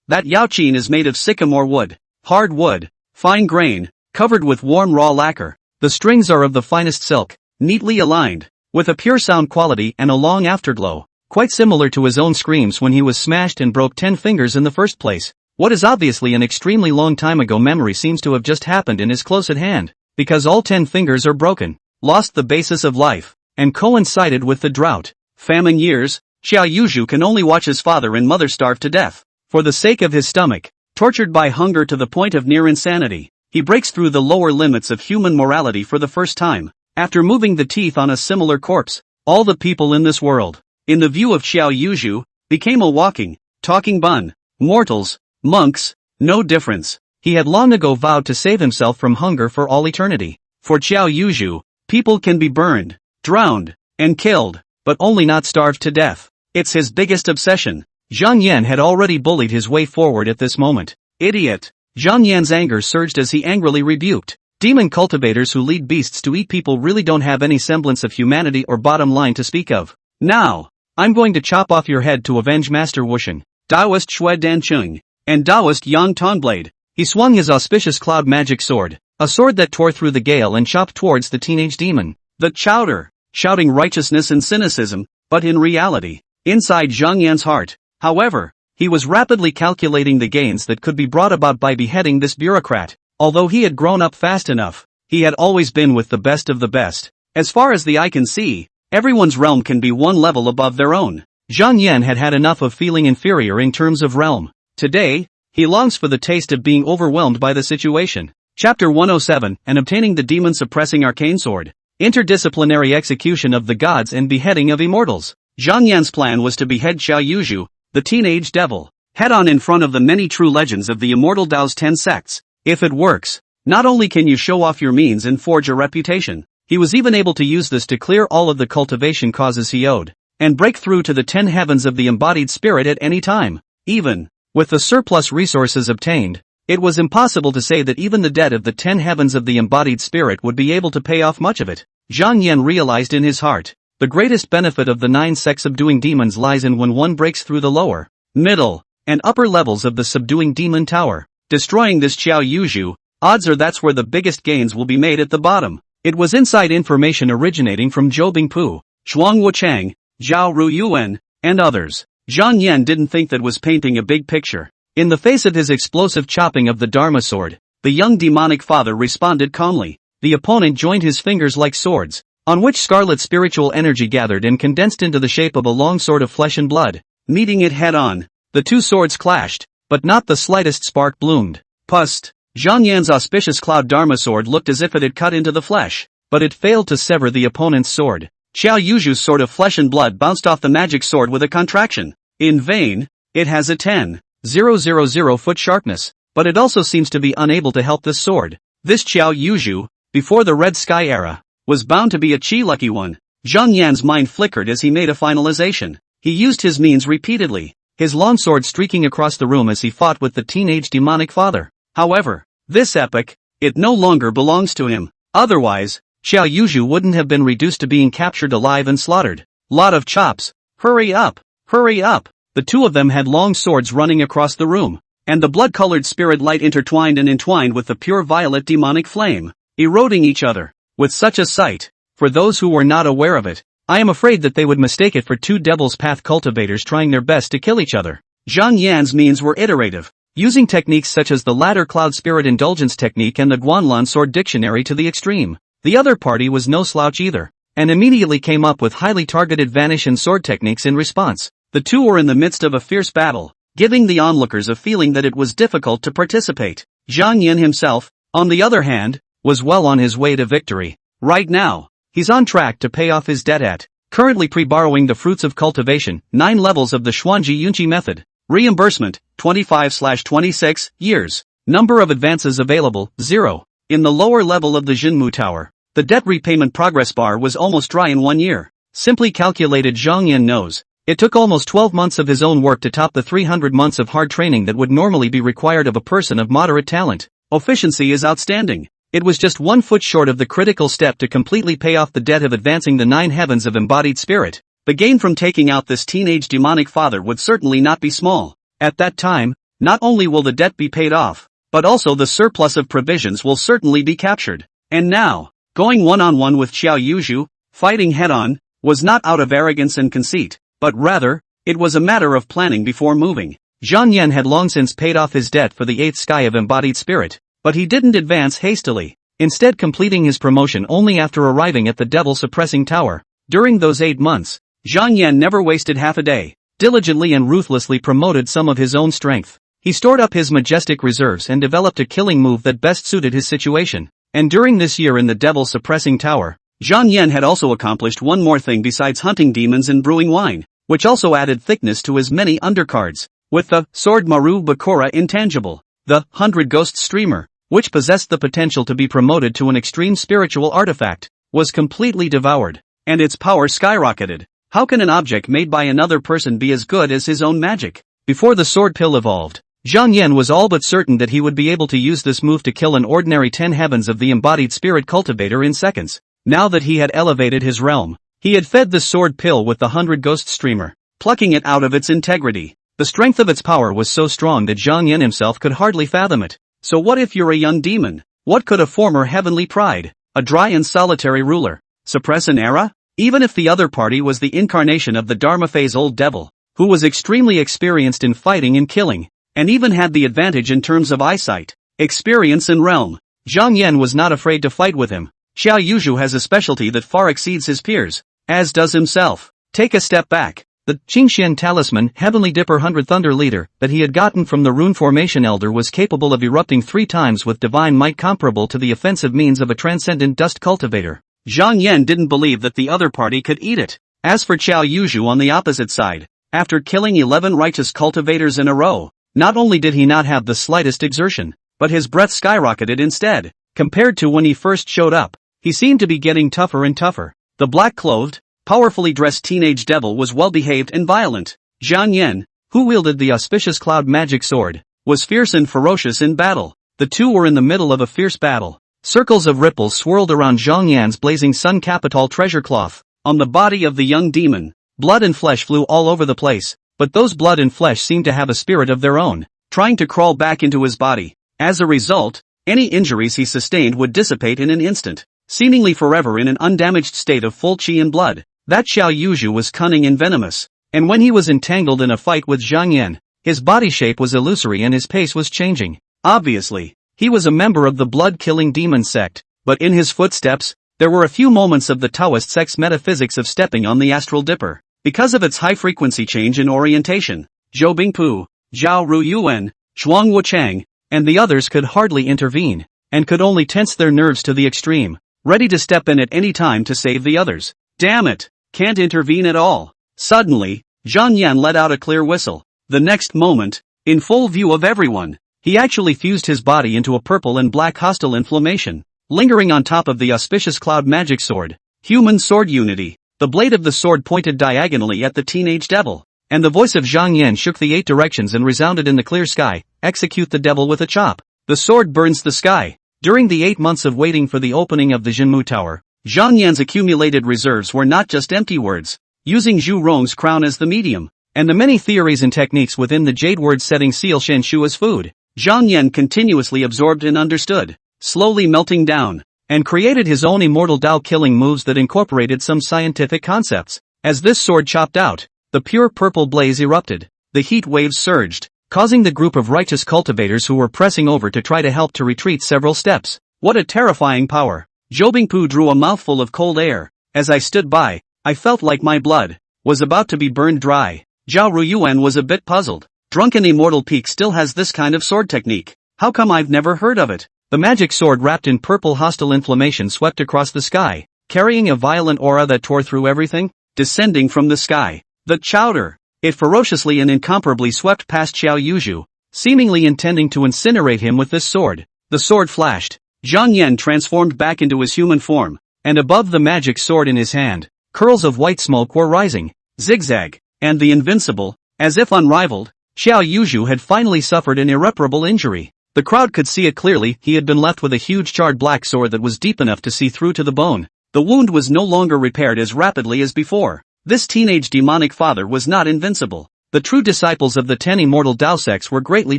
that yaoqin is made of sycamore wood, hard wood, fine grain, covered with warm raw lacquer. The strings are of the finest silk, neatly aligned, with a pure sound quality and a long afterglow, quite similar to his own screams when he was smashed and broke 10 fingers in the first place. What is obviously an extremely long time ago memory seems to have just happened in his close at hand, because all 10 fingers are broken, lost the basis of life, and coincided with the drought, famine years. Xiao Yuzhu can only watch his father and mother starve to death. For the sake of his stomach, tortured by hunger to the point of near insanity, he breaks through the lower limits of human morality for the first time, after moving the teeth on a similar corpse. All the people in this world, in the view of Xiao Yuzhu, became a walking, talking bun. Mortals, monks, no difference. He had long ago vowed to save himself from hunger for all eternity. For Xiao Yuzhu, people can be burned, drowned, and killed, but only not starved to death. It's his biggest obsession. Zhang Yan had already bullied his way forward at this moment. Idiot! Zhang Yan's anger surged as he angrily rebuked. Demon cultivators who lead beasts to eat people really don't have any semblance of humanity or bottom line to speak of. Now, I'm going to chop off your head to avenge Master Wusheng, Taoist Xue Dancheng, and Taoist Yang Tonblade. He swung his auspicious cloud magic sword, a sword that tore through the gale and chopped towards the teenage demon. The chowder, shouting righteousness and cynicism, but in reality, inside Zhang Yan's heart, however, he was rapidly calculating the gains that could be brought about by beheading this bureaucrat. Although he had grown up fast enough, he had always been with the best of the best. As far as the eye can see, everyone's realm can be one level above their own. Zhang Yan had had enough of feeling inferior in terms of realm. Today, he longs for the taste of being overwhelmed by the situation. Chapter 107, and obtaining the demon-suppressing arcane sword. Interdisciplinary execution of the gods and beheading of immortals. Zhang Yan's plan was to behead Xiao Yuzhu, the teenage devil, head-on in front of the many true legends of the immortal Tao's 10 sects. If it works, not only can you show off your means and forge a reputation, he was even able to use this to clear all of the cultivation causes he owed, and break through to the 10 heavens of the embodied spirit at any time. Even with the surplus resources obtained, it was impossible to say that even the debt of the 10 heavens of the embodied spirit would be able to pay off much of it. Zhang Yan realized in his heart, the greatest benefit of the 9 sects subduing demons lies in when one breaks through the lower, middle, and upper levels of the subduing demon tower. Destroying this Xiao Yuzhu, odds are that's where the biggest gains will be made at the bottom. It was inside information originating from Zhou Bingpu, Zhuang Wuchang, Zhao Ruyuan, and others. Zhang Yan didn't think that was painting a big picture. In the face of his explosive chopping of the Dharma sword, the young demonic father responded calmly. The opponent joined his fingers like swords, on which scarlet spiritual energy gathered and condensed into the shape of a long sword of flesh and blood. Meeting it head-on, the two swords clashed, but not the slightest spark bloomed. Pust. Zhang Yan's auspicious cloud Dharma sword looked as if it had cut into the flesh, but it failed to sever the opponent's sword. Xiao Yuzhu's sword of flesh and blood bounced off the magic sword with a contraction. In vain, it has a 10,000 foot sharpness, but it also seems to be unable to help this sword. This Xiao Yuzhu, before the Red Sky era, was bound to be a lucky one. Zhang Yan's mind flickered as he made a finalization. He used his means repeatedly, his long sword streaking across the room as he fought with the teenage demonic father. However, this epic, it no longer belongs to him. Otherwise, Xiao Yuzhu wouldn't have been reduced to being captured alive and slaughtered. Lot of chops. Hurry up! Hurry up! The two of them had long swords running across the room, and the blood-colored spirit light intertwined and entwined with the pure violet demonic flame, eroding each other. With such a sight, for those who were not aware of it, I am afraid that they would mistake it for two Devil's Path cultivators trying their best to kill each other. Zhang Yan's means were iterative, using techniques such as the latter Cloud Spirit Indulgence technique and the Guanlan Sword Dictionary to the extreme. The other party was no slouch either, and immediately came up with highly targeted vanish and sword techniques in response. The two were in the midst of a fierce battle, giving the onlookers a feeling that it was difficult to participate. Zhang Yan himself, on the other hand, was well on his way to victory. Right now, he's on track to pay off his debt at, currently pre-borrowing the fruits of cultivation, 9 levels of the Xuanji Yunqi method. Reimbursement, 25/26 years. Number of advances available, 0. In the lower level of the Jinmu Tower, the debt repayment progress bar was almost dry in 1 year. Simply calculated, Zhang Yan knows. It took almost 12 months of his own work to top the 300 months of hard training that would normally be required of a person of moderate talent. Efficiency is outstanding. It was just 1 foot short of the critical step to completely pay off the debt of advancing the 9 heavens of embodied spirit. The gain from taking out this teenage demonic father would certainly not be small. At that time, not only will the debt be paid off, but also the surplus of provisions will certainly be captured. And now, going one-on-one with Xiao Yuzhu, fighting head-on, was not out of arrogance and conceit, but rather, it was a matter of planning before moving. Zhang Yan had long since paid off his debt for the 8th sky of embodied spirit, but he didn't advance hastily, instead completing his promotion only after arriving at the devil-suppressing tower. During those 8 months, Zhang Yan never wasted half a day, diligently and ruthlessly promoted some of his own strength. He stored up his majestic reserves and developed a killing move that best suited his situation. And during this year in the devil-suppressing tower, Zhang Yan had also accomplished one more thing besides hunting demons and brewing wine, which also added thickness to his many undercards. With the Sword Maru Bakura Intangible, the 100 Ghost Streamer, which possessed the potential to be promoted to an extreme spiritual artifact, was completely devoured, and its power skyrocketed. How can an object made by another person be as good as his own magic? Before the sword pill evolved, Zhang Yan was all but certain that he would be able to use this move to kill an ordinary 10 heavens of the embodied spirit cultivator in seconds. Now that he had elevated his realm, he had fed the sword pill with the 100 Ghost Streamer, plucking it out of its integrity. The strength of its power was so strong that Zhang Yan himself could hardly fathom it. So what if you're a young demon? What could a former heavenly pride, a dry and solitary ruler, suppress an era? Even if the other party was the incarnation of the Dharma phase old devil, who was extremely experienced in fighting and killing, and even had the advantage in terms of eyesight, experience and realm, Zhang Yan was not afraid to fight with him. Xiao Yuzhu has a specialty that far exceeds his peers, as does himself. Take a step back. The Qingxian Talisman Heavenly Dipper 100 Thunder Leader that he had gotten from the Rune Formation Elder was capable of erupting 3 times with divine might comparable to the offensive means of a transcendent dust cultivator. Zhang Yan didn't believe that the other party could eat it. As for Xiao Yuzhu on the opposite side, after killing 11 righteous cultivators in a row, not only did he not have the slightest exertion, but his breath skyrocketed instead. Compared to when he first showed up, he seemed to be getting tougher and tougher. The black-clothed, powerfully dressed teenage devil was well-behaved and violent. Zhang Yan, who wielded the auspicious cloud magic sword, was fierce and ferocious in battle. The two were in the middle of a fierce battle. Circles of ripples swirled around Zhang Yan's blazing sun capital treasure cloth. On the body of the young demon, blood and flesh flew all over the place, but those blood and flesh seemed to have a spirit of their own, trying to crawl back into his body. As a result, any injuries he sustained would dissipate in an instant. seemingly forever in an undamaged state of full qi and blood. That Xiao Yuzhu was cunning and venomous, and when he was entangled in a fight with Zhang Yan, his body shape was illusory and his pace was changing. Obviously, he was a member of the blood-killing demon sect, but in his footsteps, there were a few moments of the Taoist sect's metaphysics of stepping on the astral dipper. Because of its high-frequency change in orientation, Zhou Bingpu, Zhao Ruyuan, Zhuang Wuchang, and the others could hardly intervene, and could only tense their nerves to the extreme, ready to step in at any time to save the others. Damn it, can't intervene at all. Suddenly, Zhang Yan let out a clear whistle. The next moment, in full view of everyone, he actually fused his body into a purple and black hostile inflammation, lingering on top of the auspicious cloud magic sword. Human sword unity. The blade of the sword pointed diagonally at the teenage devil, and the voice of Zhang Yan shook the 8 directions and resounded in the clear sky. Execute the devil with a chop. The sword burns the sky. During the 8 months of waiting for the opening of the Jinmu Tower, Zhang Yan's accumulated reserves were not just empty words. Using Zhu Rong's crown as the medium, and the many theories and techniques within the jade word setting Seal Shen Shu as food, Zhang Yan continuously absorbed and understood, slowly melting down, and created his own immortal Dao killing moves that incorporated some scientific concepts. As this sword chopped out, the pure purple blaze erupted. The heat waves surged, causing the group of righteous cultivators who were pressing over to try to help to retreat several steps. What a terrifying power! Zhou Bingpu drew a mouthful of cold air. As I stood by, I felt like my blood was about to be burned dry. Zhao Ruyuan was a bit puzzled. Drunken Immortal Peak still has this kind of sword technique. How come I've never heard of it? The magic sword wrapped in purple hostile inflammation swept across the sky, carrying a violent aura that tore through everything. Descending from the sky, the chowder, it ferociously and incomparably swept past Xiao Yuzhu, seemingly intending to incinerate him with this sword. The sword flashed. Zhang Yan transformed back into his human form, and above the magic sword in his hand, curls of white smoke were rising. Zigzag, and the invincible, as if unrivaled, Xiao Yuzhu had finally suffered an irreparable injury. The crowd could see it clearly. He had been left with a huge charred black sword that was deep enough to see through to the bone. The wound was no longer repaired as rapidly as before. This teenage demonic father was not invincible. The true disciples of the 10 immortal Dao sects were greatly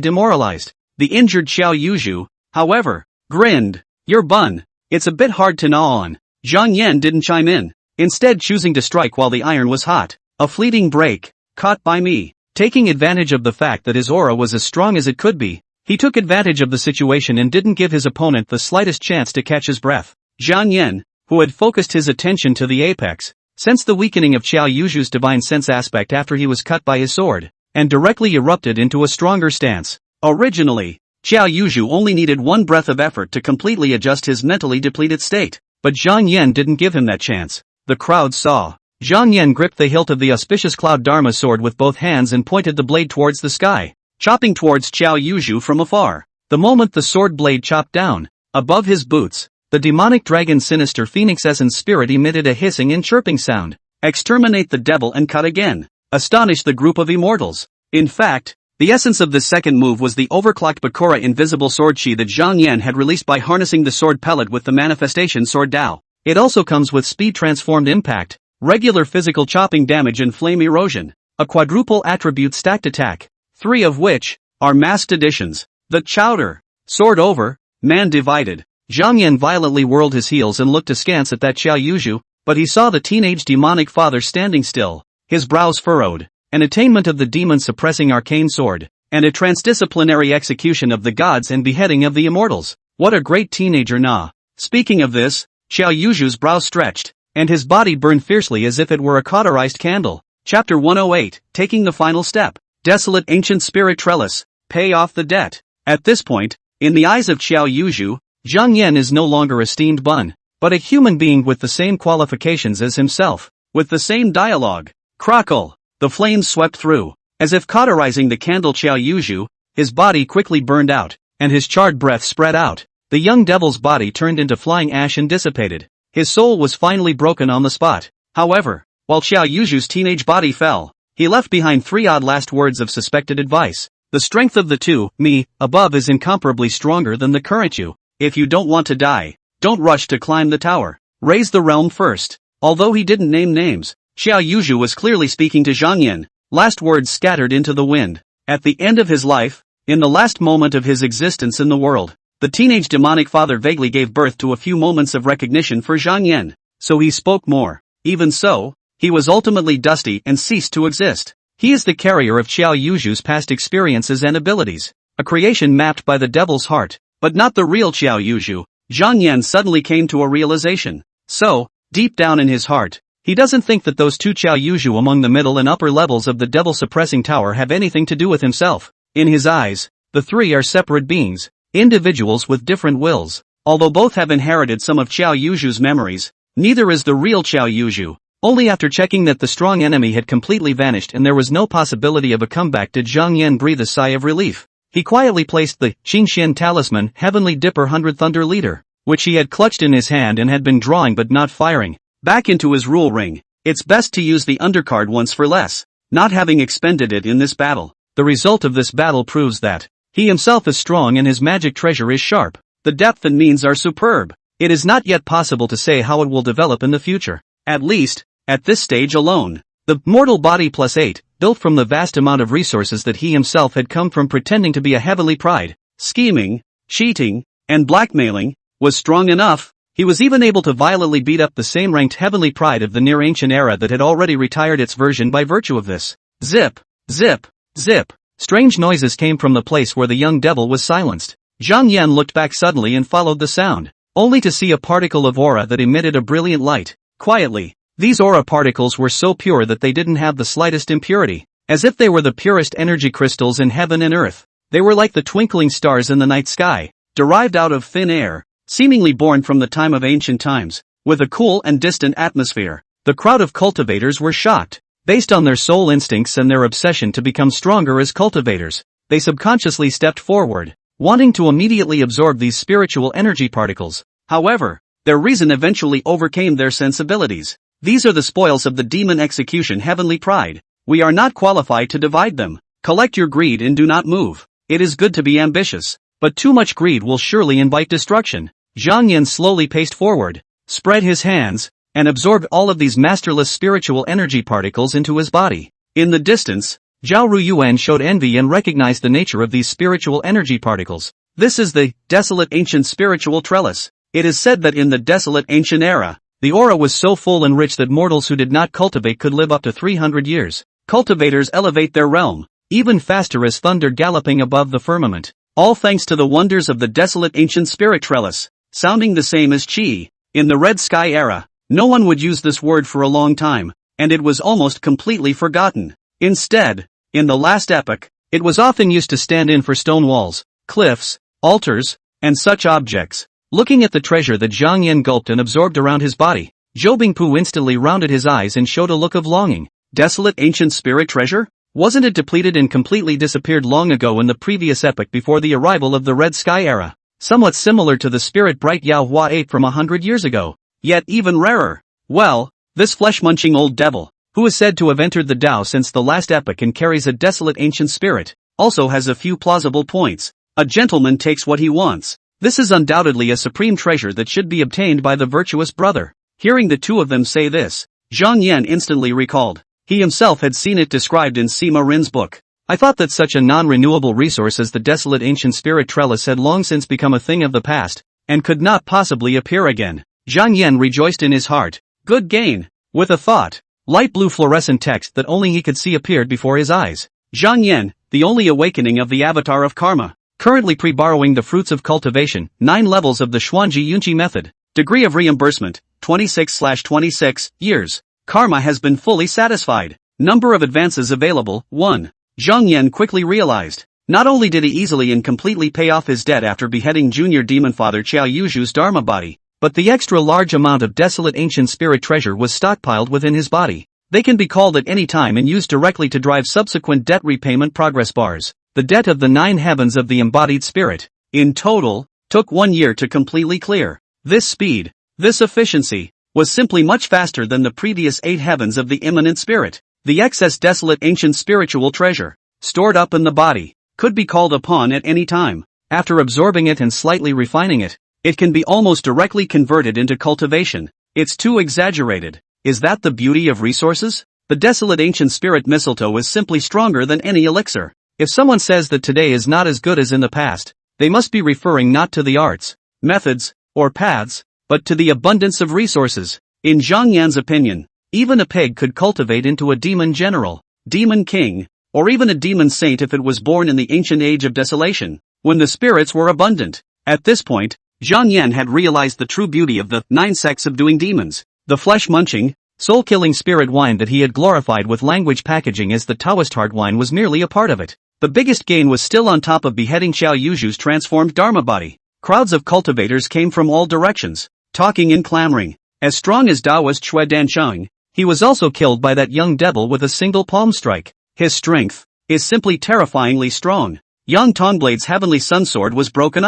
demoralized. The injured Xiao Yuzhu, however, grinned. Your bun. It's a bit hard to gnaw on. Zhang Yan didn't chime in, instead choosing to strike while the iron was hot. A fleeting break, caught by me. Taking advantage of the fact that his aura was as strong as it could be, he took advantage of the situation and didn't give his opponent the slightest chance to catch his breath. Zhang Yan, who had focused his attention to the apex, sensed the weakening of Xiao Yuzhu's divine sense aspect after he was cut by his sword, and directly erupted into a stronger stance. Originally, Xiao Yuzhu only needed one breath of effort to completely adjust his mentally depleted state, but Zhang Yan didn't give him that chance. The crowd saw. Zhang Yan gripped the hilt of the auspicious Cloud Dharma sword with both hands and pointed the blade towards the sky, chopping towards Xiao Yuzhu from afar. The moment the sword blade chopped down, above his boots, the demonic dragon's sinister phoenix essence spirit emitted a hissing and chirping sound. Exterminate the devil and cut again. Astonished the group of immortals. In fact, the essence of this second move was the overclocked Bakura invisible sword chi that Zhang Yan had released by harnessing the sword pellet with the manifestation sword Dao. It also comes with speed transformed impact, regular physical chopping damage and flame erosion, a quadruple attribute stacked attack, 3 of which are masked additions. The chowder. Sword over, man divided. Zhang Yan violently whirled his heels and looked askance at that Xiao Yuzhu, but he saw the teenage demonic father standing still, his brows furrowed, an attainment of the demon suppressing arcane sword, and a transdisciplinary execution of the gods and beheading of the immortals. What a great teenager nah. Speaking of this, Xiao Yuzhu's brow stretched, and his body burned fiercely as if it were a cauterized candle. Chapter 108, Taking the Final Step. Desolate ancient spirit trellis, pay off the debt. At this point, in the eyes of Xiao Yuzhu, Zhang Yan is no longer a steamed bun, but a human being with the same qualifications as himself, with the same dialogue. Crackle! The flames swept through, as if cauterizing the candle. Xiao Yuzhu, his body quickly burned out, and his charred breath spread out. The young devil's body turned into flying ash and dissipated. His soul was finally broken on the spot. However, while Xiao Yuzhu's teenage body fell, he left behind 3 odd last words of suspected advice. The strength of the 2, me, above is incomparably stronger than the current you. If you don't want to die, don't rush to climb the tower. Raise the realm first. Although he didn't name names, Xiao Yuzhu was clearly speaking to Zhang Yan. Last words scattered into the wind. At the end of his life, in the last moment of his existence in the world, The teenage demonic father vaguely gave birth to a few moments of recognition for Zhang Yan, so he spoke more. Even so, he was ultimately dusty and ceased to exist. He is the carrier of Qiao Yuzhu's past experiences and abilities, a creation mapped by the devil's heart, but not the real Qiao Yuzhu. Zhang Yan suddenly came to a realization. So, deep down in his heart, he doesn't think that those two Qiao Yuzhu among the middle and upper levels of the devil-suppressing tower have anything to do with himself. In his eyes, the three are separate beings, individuals with different wills. Although both have inherited some of Qiao Yuzhu's memories, neither is the real Qiao Yuzhu. Only after checking that the strong enemy had completely vanished and there was no possibility of a comeback did Zhang Yan breathe a sigh of relief. He quietly placed the Qingxian talisman Heavenly Dipper 100 Thunder Leader, which he had clutched in his hand and had been drawing but not firing, back into his rule ring. It's best to use the undercard once for less, not having expended it in this battle. The result of this battle proves that he himself is strong and his magic treasure is sharp. The depth and means are superb. It is not yet possible to say how it will develop in the future. At least, at this stage alone. The mortal body plus 8, built from the vast amount of resources that he himself had come from pretending to be a heavenly pride, scheming, cheating, and blackmailing, was strong enough. He was even able to violently beat up the same ranked heavenly pride of the near-ancient era that had already retired its version by virtue of this. Zip, zip, zip. Strange noises came from the place where the young devil was silenced. Zhang Yan looked back suddenly and followed the sound, only to see a particle of aura that emitted a brilliant light. Quietly, these aura particles were so pure that they didn't have the slightest impurity, as if they were the purest energy crystals in heaven and earth. They were like the twinkling stars in the night sky, derived out of thin air, seemingly born from the time of ancient times, with a cool and distant atmosphere. The crowd of cultivators were shocked. Based on their soul instincts and their obsession to become stronger as cultivators, they subconsciously stepped forward, wanting to immediately absorb these spiritual energy particles. However, their reason eventually overcame their sensibilities. These are the spoils of the demon execution heavenly pride. We are not qualified to divide them. Collect your greed and do not move. It is good to be ambitious, but too much greed will surely invite destruction. Zhang Yan slowly paced forward, spread his hands, and absorbed all of these masterless spiritual energy particles into his body. In the distance, Zhao Ruyuan showed envy and recognized the nature of these spiritual energy particles. This is the desolate ancient spiritual trellis. It is said that in the desolate ancient era, the aura was so full and rich that mortals who did not cultivate could live up to 300 years. Cultivators elevate their realm, even faster as thunder galloping above the firmament, all thanks to the wonders of the desolate ancient spirit trellis, sounding the same as qi. In the red sky era, no one would use this word for a long time, and it was almost completely forgotten. Instead, in the last epoch, it was often used to stand in for stone walls, cliffs, altars, and such objects. Looking at the treasure that Zhang Yan gulped and absorbed around his body, Zhou Bingpu instantly rounded his eyes and showed a look of longing. Desolate ancient spirit treasure? Wasn't it depleted and completely disappeared long ago in the previous epoch before the arrival of the Red Sky era? Somewhat similar to the spirit bright Yao Hua 8 from 100 years ago. Yet even rarer. Well, this flesh-munching old devil, who is said to have entered the Tao since the last epoch and carries a desolate ancient spirit, also has a few plausible points. A gentleman takes what he wants. This is undoubtedly a supreme treasure that should be obtained by the virtuous brother. Hearing the two of them say this, Zhang Yan instantly recalled. He himself had seen it described in Sima Rin's book. I thought that such a non-renewable resource as the desolate ancient spirit trellis had long since become a thing of the past, and could not possibly appear again. Zhang Yan rejoiced in his heart. Good gain. With a thought, light blue fluorescent text that only he could see appeared before his eyes. Zhang Yan, the only awakening of the avatar of karma. Currently pre-borrowing the fruits of cultivation, 9 levels of the Xuanji Yunqi method. Degree of reimbursement, 26/26 years. Karma has been fully satisfied. Number of advances available, 1. Zhang Yan quickly realized. Not only did he easily and completely pay off his debt after beheading junior demon father Qiao Yuzhu's dharma body, but the extra large amount of desolate ancient spirit treasure was stockpiled within his body. They can be called at any time and used directly to drive subsequent debt repayment progress bars. The debt of the 9 heavens of the embodied spirit, in total, took 1 year to completely clear. This speed, this efficiency, was simply much faster than the previous 8 heavens of the immanent spirit. The excess desolate ancient spiritual treasure, stored up in the body, could be called upon at any time. After absorbing it and slightly refining it, it can be almost directly converted into cultivation. It's too exaggerated. Is that the beauty of resources? The desolate ancient spirit mistletoe is simply stronger than any elixir. If someone says that today is not as good as in the past, they must be referring not to the arts, methods, or paths, but to the abundance of resources. In Zhang Yan's opinion, even a pig could cultivate into a demon general, demon king, or even a demon saint if it was born in the ancient age of desolation, when the spirits were abundant. At this point, Zhang Yan had realized the true beauty of the 9 sects of doing demons. The flesh-munching, soul-killing spirit wine that he had glorified with language packaging as the Taoist heart wine was merely a part of it. The biggest gain was still on top of beheading Xiao Yuzhu's transformed Dharma body. Crowds of cultivators came from all directions, talking and clamoring. As strong as Taoist Xue Dansheng, he was also killed by that young devil with a single palm strike. His strength is simply terrifyingly strong. Yang Tongblade's heavenly sun sword was broken.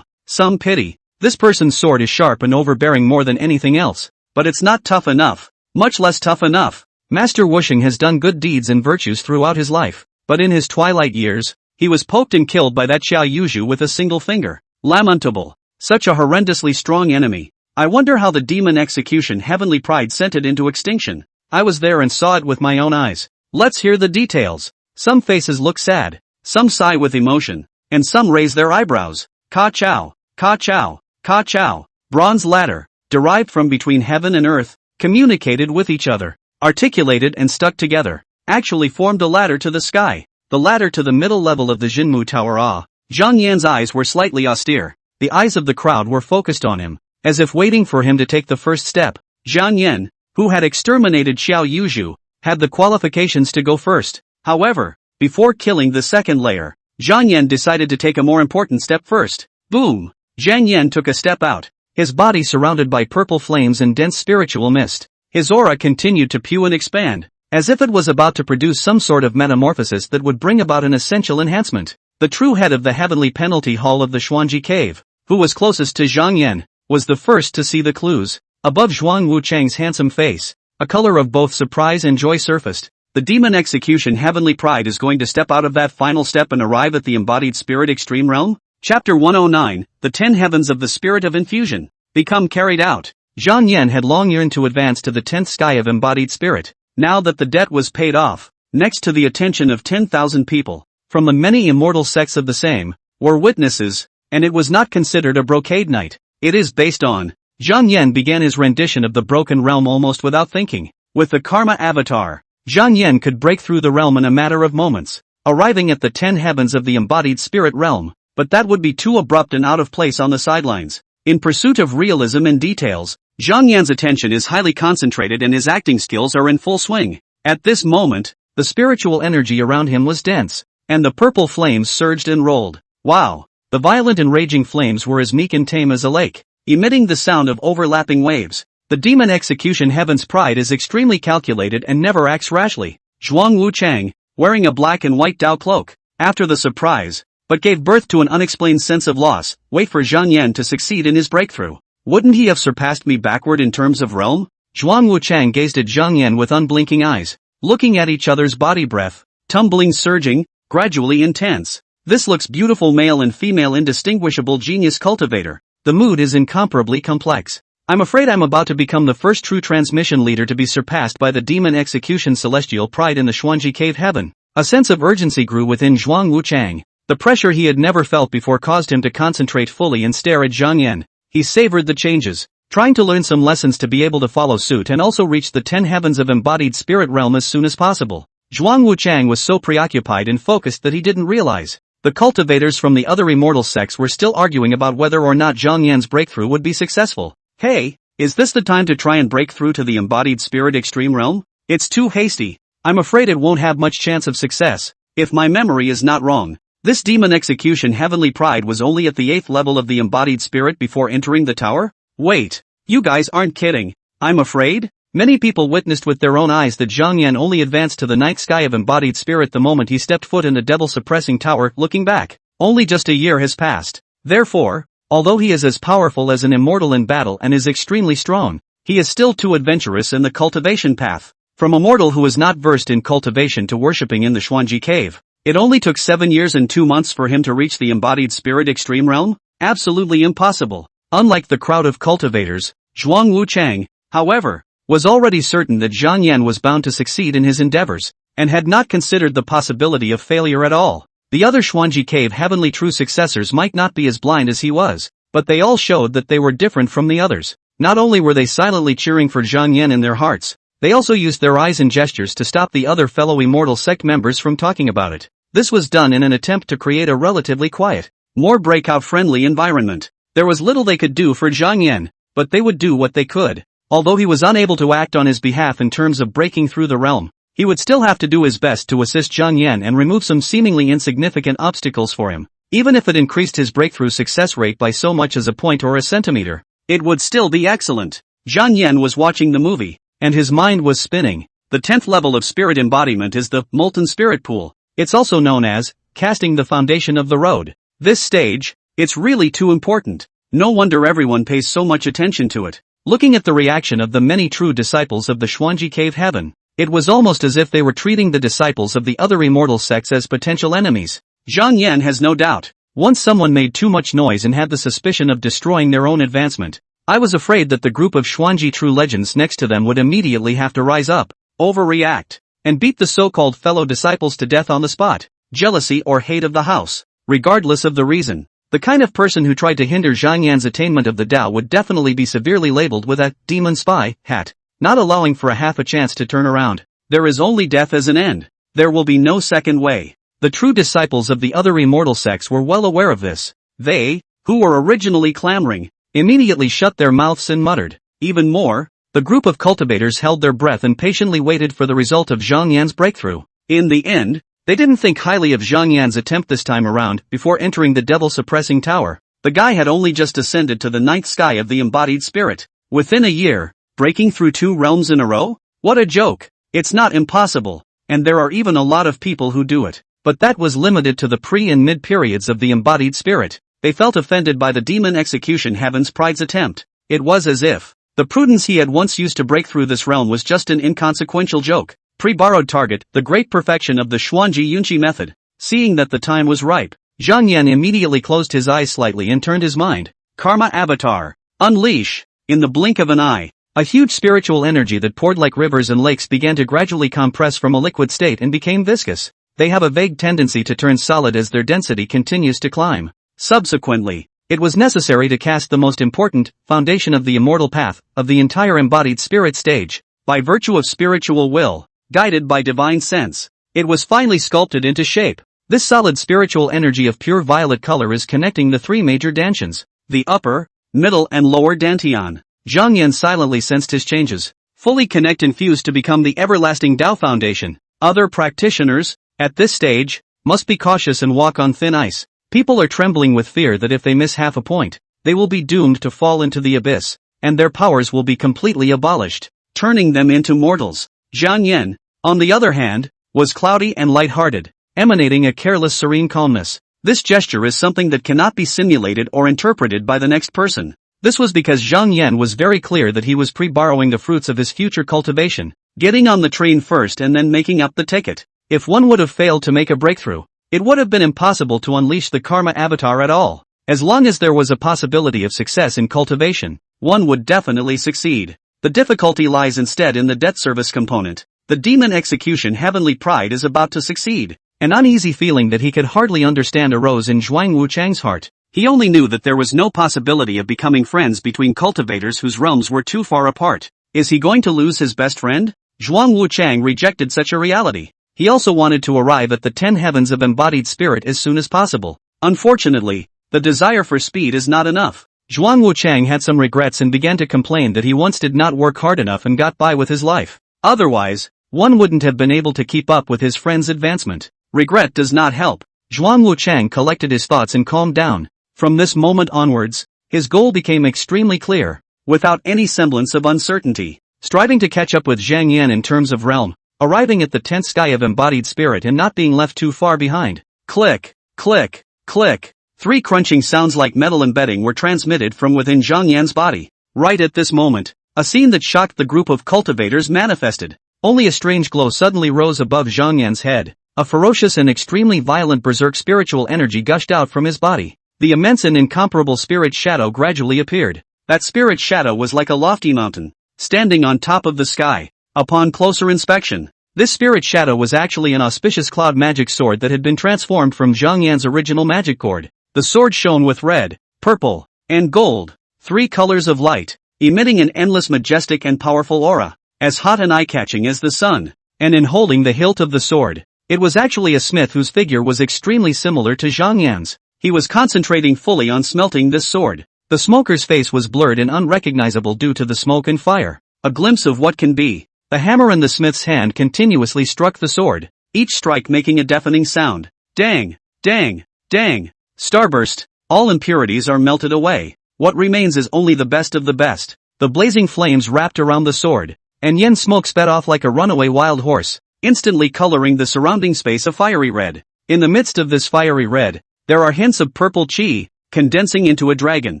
Some pity. This person's sword is sharp and overbearing more than anything else. But it's not tough enough. Much less tough enough. Master Wuxing has done good deeds and virtues throughout his life, but in his twilight years, he was poked and killed by that Xiao Yuzhu with a single finger. Lamentable. Such a horrendously strong enemy. I wonder how the demon execution heavenly pride sent it into extinction. I was there and saw it with my own eyes. Let's hear the details. Some faces look sad, some sigh with emotion, and some raise their eyebrows. Ka Chao, Ka Chao, Ka Chao. Bronze ladder, derived from between heaven and earth, communicated with each other, articulated and stuck together, actually formed a ladder to the sky. The ladder to the middle level of the Jinmu Tower. Zhang Yan's eyes were slightly austere. The eyes of the crowd were focused on him, as if waiting for him to take the first step. Zhang Yan, who had exterminated Xiao Yuzhu, had the qualifications to go first. However, before killing the second layer, Zhang Yan decided to take a more important step first. Boom! Zhang Yan took a step out, his body surrounded by purple flames and dense spiritual mist. His aura continued to pew and expand, as if it was about to produce some sort of metamorphosis that would bring about an essential enhancement. The true head of the heavenly penalty hall of the Xuanji cave, who was closest to Zhang Yan, was the first to see the clues. Above Zhuang Wuchang's handsome face, a color of both surprise and joy surfaced. The demon execution heavenly pride is going to step out of that final step and arrive at the embodied spirit extreme realm? Chapter 109, The 10 Heavens of the Spirit of Infusion. Become carried out. Zhang Yan had long yearned to advance to the 10th sky of embodied spirit. Now that the debt was paid off, next to the attention of 10,000 people, from the many immortal sects of the same, were witnesses, and it was not considered a brocade night. It is based on. Zhang Yan began his rendition of the broken realm almost without thinking. With the karma avatar, Zhang Yan could break through the realm in a matter of moments, arriving at the 10 heavens of the embodied spirit realm, but that would be too abrupt and out of place on the sidelines. In pursuit of realism and details, Zhang Yan's attention is highly concentrated and his acting skills are in full swing. At this moment, the spiritual energy around him was dense, and the purple flames surged and rolled. Wow! The violent and raging flames were as meek and tame as a lake, emitting the sound of overlapping waves. The demon execution heaven's pride is extremely calculated and never acts rashly. Zhuang Wuchang, wearing a black and white Dao cloak, after the surprise, but gave birth to an unexplained sense of loss. Wait for Zhang Yan to succeed in his breakthrough. Wouldn't he have surpassed me backward in terms of realm? Zhuang Wuchang gazed at Zhang Yan with unblinking eyes, looking at each other's body breath, tumbling, surging, gradually intense. This looks beautiful, male and female indistinguishable genius cultivator. The mood is incomparably complex. I'm afraid I'm about to become the first true transmission leader to be surpassed by the demon execution celestial pride in the Xuanji cave heaven. A sense of urgency grew within Zhuang Wuchang. The pressure he had never felt before caused him to concentrate fully and stare at Zhang Yan. He savored the changes, trying to learn some lessons to be able to follow suit and also reach the 10 heavens of embodied spirit realm as soon as possible. Zhuang Wuchang was so preoccupied and focused that he didn't realize. The cultivators from the other immortal sects were still arguing about whether or not Zhang Yan's breakthrough would be successful. Hey, is this the time to try and break through to the embodied spirit extreme realm? It's too hasty. I'm afraid it won't have much chance of success. If my memory is not wrong, this demon execution heavenly pride was only at the 8th level of the embodied spirit before entering the tower? Wait, you guys aren't kidding. I'm afraid? Many people witnessed with their own eyes that Zhang Yan only advanced to the 9th sky of embodied spirit the moment he stepped foot in the devil-suppressing tower. Looking back, only just a year has passed. Therefore, although he is as powerful as an immortal in battle and is extremely strong, he is still too adventurous in the cultivation path. From a mortal who is not versed in cultivation to worshipping in the Xuanji cave, it only took 7 years and 2 months for him to reach the embodied spirit extreme realm? Absolutely impossible. Unlike the crowd of cultivators, Zhuang Wuchang, however, was already certain that Zhang Yan was bound to succeed in his endeavors, and had not considered the possibility of failure at all. The other Xuanji Cave Heavenly True successors might not be as blind as he was, but they all showed that they were different from the others. Not only were they silently cheering for Zhang Yan in their hearts, they also used their eyes and gestures to stop the other fellow immortal sect members from talking about it. This was done in an attempt to create a relatively quiet, more breakout-friendly environment. There was little they could do for Zhang Yan, but they would do what they could. Although he was unable to act on his behalf in terms of breaking through the realm, he would still have to do his best to assist Zhang Yan and remove some seemingly insignificant obstacles for him. Even if it increased his breakthrough success rate by so much as a point or a centimeter, it would still be excellent. Zhang Yan was watching the movie, and his mind was spinning. The 10th level of spirit embodiment is the molten spirit pool. It's also known as casting the foundation of the road. This stage, it's really too important. No wonder everyone pays so much attention to it. Looking at the reaction of the many true disciples of the Xuanji Cave Heaven, it was almost as if they were treating the disciples of the other immortal sects as potential enemies. Zhang Yan has no doubt. Once someone made too much noise and had the suspicion of destroying their own advancement, I was afraid that the group of Xuanji true legends next to them would immediately have to rise up, overreact, and beat the so-called fellow disciples to death on the spot. Jealousy or hate of the house, regardless of the reason. The kind of person who tried to hinder Zhang Yan's attainment of the Tao would definitely be severely labeled with a demon spy hat, not allowing for a half a chance to turn around. There is only death as an end. There will be no second way. The true disciples of the other immortal sects were well aware of this. They, who were originally clamoring, immediately shut their mouths and muttered. Even more, the group of cultivators held their breath and patiently waited for the result of Zhang Yan's breakthrough. In the end, they didn't think highly of Zhang Yan's attempt this time around before entering the devil-suppressing tower. The guy had only just ascended to the 9th sky of the embodied spirit. Within a year, breaking through 2 realms in a row? What a joke! It's not impossible, and there are even a lot of people who do it. But that was limited to the pre- and mid-periods of the embodied spirit. They felt offended by the demon execution heaven's pride's attempt. It was as if the prudence he had once used to break through this realm was just an inconsequential joke. Pre-borrowed target, the great perfection of the Xuanji Yunqi method. Seeing that the time was ripe, Zhang Yan immediately closed his eyes slightly and turned his mind. Karma Avatar. Unleash. In the blink of an eye, a huge spiritual energy that poured like rivers and lakes began to gradually compress from a liquid state and became viscous. They have a vague tendency to turn solid as their density continues to climb. Subsequently, it was necessary to cast the most important foundation of the immortal path of the entire embodied spirit stage. By virtue of spiritual will, guided by divine sense, it was finally sculpted into shape. This solid spiritual energy of pure violet color is connecting the 3 major dantians, the upper, middle and lower dantian. Zhang Yan silently sensed his changes. Fully connect and fuse to become the everlasting Tao foundation. Other practitioners, at this stage, must be cautious and walk on thin ice. People are trembling with fear that if they miss half a point, they will be doomed to fall into the abyss, and their powers will be completely abolished, turning them into mortals. Zhang Yan, on the other hand, was cloudy and light-hearted, emanating a careless serene calmness. This gesture is something that cannot be simulated or interpreted by the next person. This was because Zhang Yan was very clear that he was pre-borrowing the fruits of his future cultivation, getting on the train first and then making up the ticket. If one would have failed to make a breakthrough, it would have been impossible to unleash the Karma Avatar at all. As long as there was a possibility of success in cultivation, one would definitely succeed. The difficulty lies instead in the debt service component. The demon execution heavenly pride is about to succeed. An uneasy feeling that he could hardly understand arose in Zhuang Wuchang's heart. He only knew that there was no possibility of becoming friends between cultivators whose realms were too far apart. Is he going to lose his best friend? Zhuang Wuchang rejected such a reality. He also wanted to arrive at the 10 heavens of embodied spirit as soon as possible. Unfortunately, the desire for speed is not enough. Zhuang Wuchang had some regrets and began to complain that he once did not work hard enough and got by with his life. Otherwise, one wouldn't have been able to keep up with his friend's advancement. Regret does not help. Zhuang Wuchang collected his thoughts and calmed down. From this moment onwards, his goal became extremely clear, without any semblance of uncertainty. Striving to catch up with Zhang Yan in terms of realm, arriving at the 10th sky of embodied spirit and not being left too far behind. Click, click, click. 3 crunching sounds like metal embedding were transmitted from within Zhang Yan's body. Right at this moment, a scene that shocked the group of cultivators manifested. Only a strange glow suddenly rose above Zhang Yan's head. A ferocious and extremely violent berserk spiritual energy gushed out from his body. The immense and incomparable spirit shadow gradually appeared. That spirit shadow was like a lofty mountain, standing on top of the sky. Upon closer inspection, This spirit shadow was actually an auspicious cloud magic sword that had been transformed from Zhang Yan's original magic cord. The sword shone with red, purple, and gold, 3 colors of light, emitting an endless majestic and powerful aura, as hot and eye-catching as the sun. And in holding the hilt of the sword, it was actually a smith whose figure was extremely similar to Zhang Yan's. He was concentrating fully on smelting this sword. The smoker's face was blurred and unrecognizable due to the smoke and fire. A glimpse of what can be. The hammer in the smith's hand continuously struck the sword, each strike making a deafening sound. Dang! Dang! Dang! Starburst! All impurities are melted away. What remains is only the best of the best. The blazing flames wrapped around the sword, and yen smoke sped off like a runaway wild horse, instantly coloring the surrounding space a fiery red. In the midst of this fiery red, there are hints of purple chi, condensing into a dragon,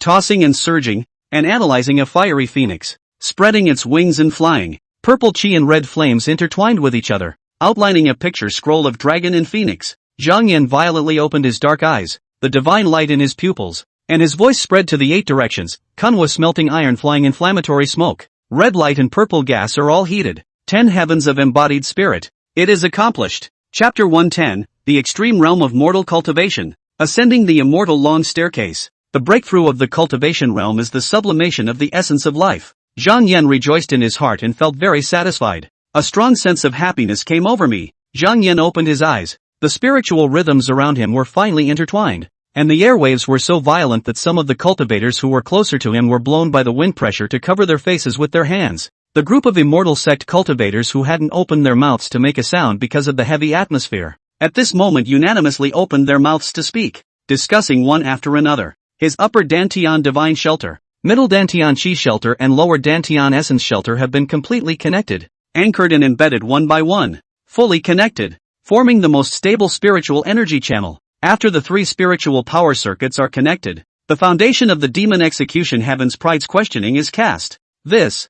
tossing and surging, and analyzing a fiery phoenix, spreading its wings and flying. Purple chi and red flames intertwined with each other, outlining a picture scroll of dragon and phoenix. Zhang Yan violently opened his dark eyes, the divine light in his pupils, and his voice spread to the 8 directions. Kunwa smelting iron flying inflammatory smoke. Red light and purple gas are all heated. 10 heavens of embodied spirit. It is accomplished. Chapter 110, The Extreme Realm of Mortal Cultivation. Ascending the Immortal Long Staircase. The breakthrough of the cultivation realm is the sublimation of the essence of life. Zhang Yan rejoiced in his heart and felt very satisfied. A strong sense of happiness came over me. Zhang Yan opened his eyes. The spiritual rhythms around him were finely intertwined, and the airwaves were so violent that some of the cultivators who were closer to him were blown by the wind pressure to cover their faces with their hands. The group of immortal sect cultivators who hadn't opened their mouths to make a sound because of the heavy atmosphere, at this moment unanimously opened their mouths to speak, discussing one after another. His upper Dantian divine shelter, middle Dantian chi shelter and lower Dantian essence shelter have been completely connected, anchored and embedded one by one, fully connected, forming the most stable spiritual energy channel. After the 3 spiritual power circuits are connected, the foundation of the demon execution heaven's pride's questioning is cast. This,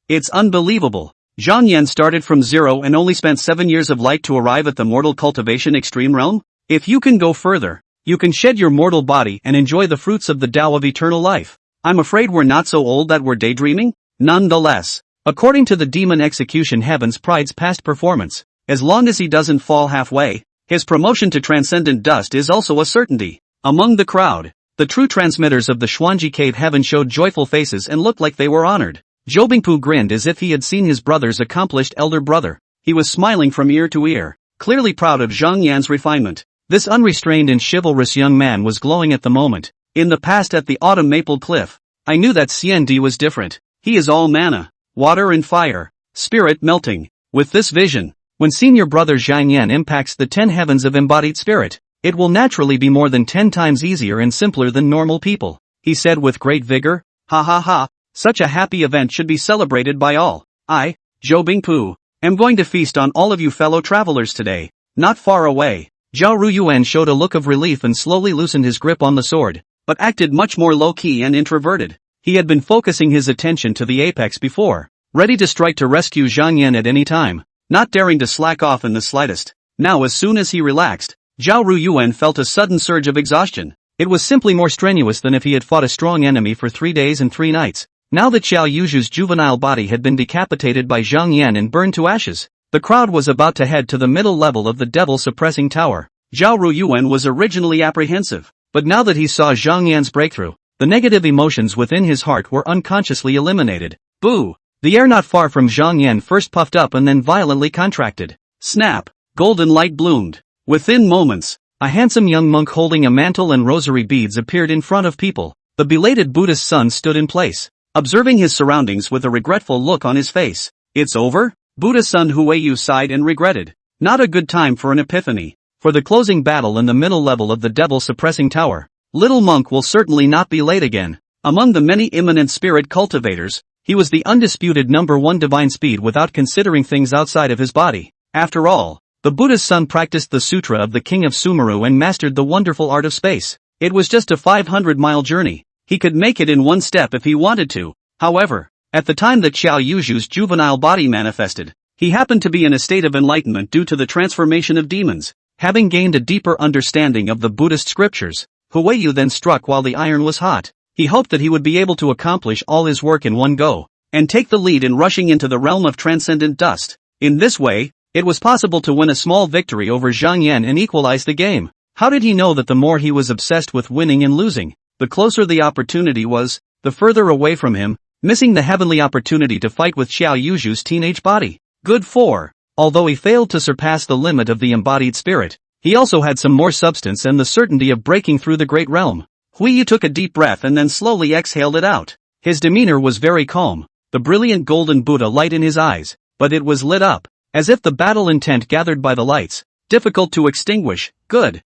it's unbelievable. Zhang Yan started from 0 and only spent 7 years of light to arrive at the mortal cultivation extreme realm? If you can go further, you can shed your mortal body and enjoy the fruits of the Tao of eternal life. I'm afraid we're not so old that we're daydreaming? Nonetheless, according to the demon execution heaven's pride's past performance, as long as he doesn't fall halfway, his promotion to transcendent dust is also a certainty. Among the crowd, the true transmitters of the Xuanji Cave heaven showed joyful faces and looked like they were honored. Zhou Bingpu grinned as if he had seen his brother's accomplished elder brother. He was smiling from ear to ear, clearly proud of Zhang Yan's refinement. This unrestrained and chivalrous young man was glowing at the moment. In the past at the autumn maple cliff, I knew that CND was different. He is all mana, water and fire, spirit melting. With this vision, when senior brother Zhang Yan impacts the 10 heavens of embodied spirit, it will naturally be more than 10 times easier and simpler than normal people, he said with great vigor. Ha ha ha, such a happy event should be celebrated by all. I, Zhou Bingpu, am going to feast on all of you fellow travelers today. Not far away, Zhao Ruyuan showed a look of relief and slowly loosened his grip on the sword, but acted much more low-key and introverted. He had been focusing his attention to the apex before, ready to strike to rescue Zhang Yan at any time, not daring to slack off in the slightest. Now as soon as he relaxed, Zhao Ruyuan felt a sudden surge of exhaustion. It was simply more strenuous than if he had fought a strong enemy for 3 days and 3 nights. Now that Xiao Yuzhu's juvenile body had been decapitated by Zhang Yan and burned to ashes, the crowd was about to head to the middle level of the devil-suppressing tower. Zhao Ruyuan was originally apprehensive, but now that he saw Zhang Yan's breakthrough, the negative emotions within his heart were unconsciously eliminated. Boo! The air not far from Zhang Yan first puffed up and then violently contracted. Snap! Golden light bloomed. Within moments, a handsome young monk holding a mantle and rosary beads appeared in front of people. The belated Buddhist son stood in place, observing his surroundings with a regretful look on his face. It's over? Buddha son Huiyu sighed and regretted. Not a good time for an epiphany. For the closing battle in the middle level of the devil-suppressing tower, little monk will certainly not be late again. Among the many imminent spirit cultivators, he was the undisputed #1 divine speed without considering things outside of his body. After all, the Buddha's son practiced the Sutra of the King of Sumeru and mastered the wonderful art of space. It was just a 500-mile journey. He could make it in one step if he wanted to. However, at the time that Xiao Yuzhu's juvenile body manifested, he happened to be in a state of enlightenment due to the transformation of demons. Having gained a deeper understanding of the Buddhist scriptures, Huiyu then struck while the iron was hot. He hoped that he would be able to accomplish all his work in one go, and take the lead in rushing into the realm of transcendent dust. In this way, it was possible to win a small victory over Zhang Yan and equalize the game. How did he know that the more he was obsessed with winning and losing, the closer the opportunity was, the further away from him, missing the heavenly opportunity to fight with Xiao Yuzhu's teenage body? Good for. Although he failed to surpass the limit of the embodied spirit, he also had some more substance and the certainty of breaking through the great realm. Huiyu took a deep breath and then slowly exhaled it out. His demeanor was very calm, the brilliant golden Buddha light in his eyes, but it was lit up, as if the battle intent gathered by the lights, difficult to extinguish. Good.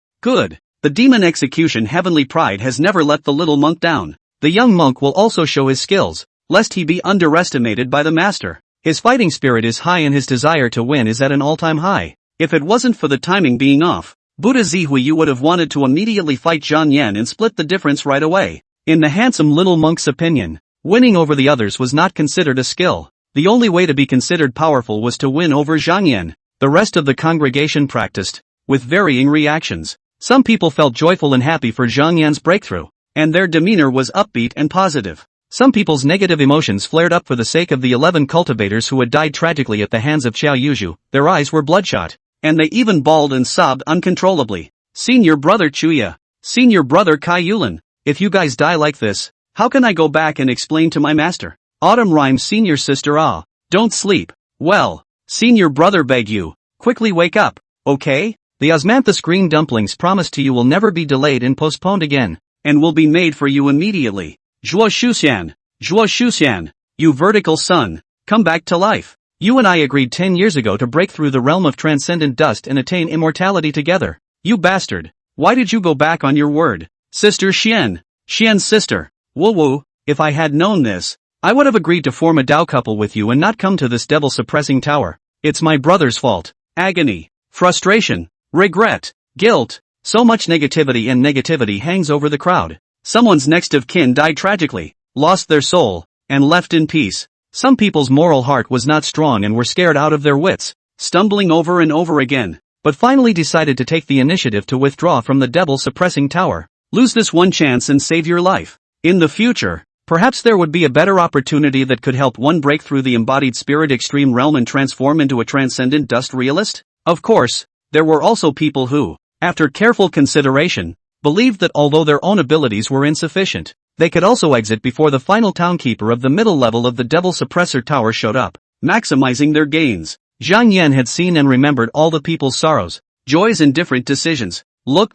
The demon execution heavenly pride has never let the little monk down. The young monk will also show his skills, lest he be underestimated by the master. His fighting spirit is high and his desire to win is at an all-time high. If it wasn't for the timing being off, Buddha Zihuiyu would have wanted to immediately fight Zhang Yan and split the difference right away. In the handsome little monk's opinion, winning over the others was not considered a skill. The only way to be considered powerful was to win over Zhang Yan. The rest of the congregation practiced, with varying reactions. Some people felt joyful and happy for Zhang Yan's breakthrough, and their demeanor was upbeat and positive. Some people's negative emotions flared up for the sake of the 11 cultivators who had died tragically at the hands of Xiao Yuzhu. Their eyes were bloodshot, and they even bawled and sobbed uncontrollably. Senior brother Chuya, senior brother Kai Yulin, if you guys die like this, how can I go back and explain to my master? Autumn rhymes senior sister don't sleep. Well, senior brother beg you, quickly wake up, okay? The osmanthus green dumplings promised to you will never be delayed and postponed again, and will be made for you immediately. Zhuo Shuxian, you vertical son, come back to life. You and I agreed 10 years ago to break through the realm of transcendent dust and attain immortality together. You bastard, why did you go back on your word? Sister Xian's sister, Wu, if I had known this, I would have agreed to form a Dao couple with you and not come to this devil-suppressing tower. It's my brother's fault. Agony, frustration, regret, guilt, so much negativity hangs over the crowd. Someone's next of kin died tragically, lost their soul, and left in peace. Some people's moral heart was not strong and were scared out of their wits, stumbling over and over again, but finally decided to take the initiative to withdraw from the devil-suppressing tower. Lose this one chance and save your life. In the future, perhaps there would be a better opportunity that could help one break through the embodied spirit extreme realm and transform into a transcendent dust realist. Of course, there were also people who, after careful consideration, believed that although their own abilities were insufficient, they could also exit before the final townkeeper of the middle level of the Devil Suppressor Tower showed up, maximizing their gains. Zhang Yan had seen and remembered all the people's sorrows, joys and different decisions. Look,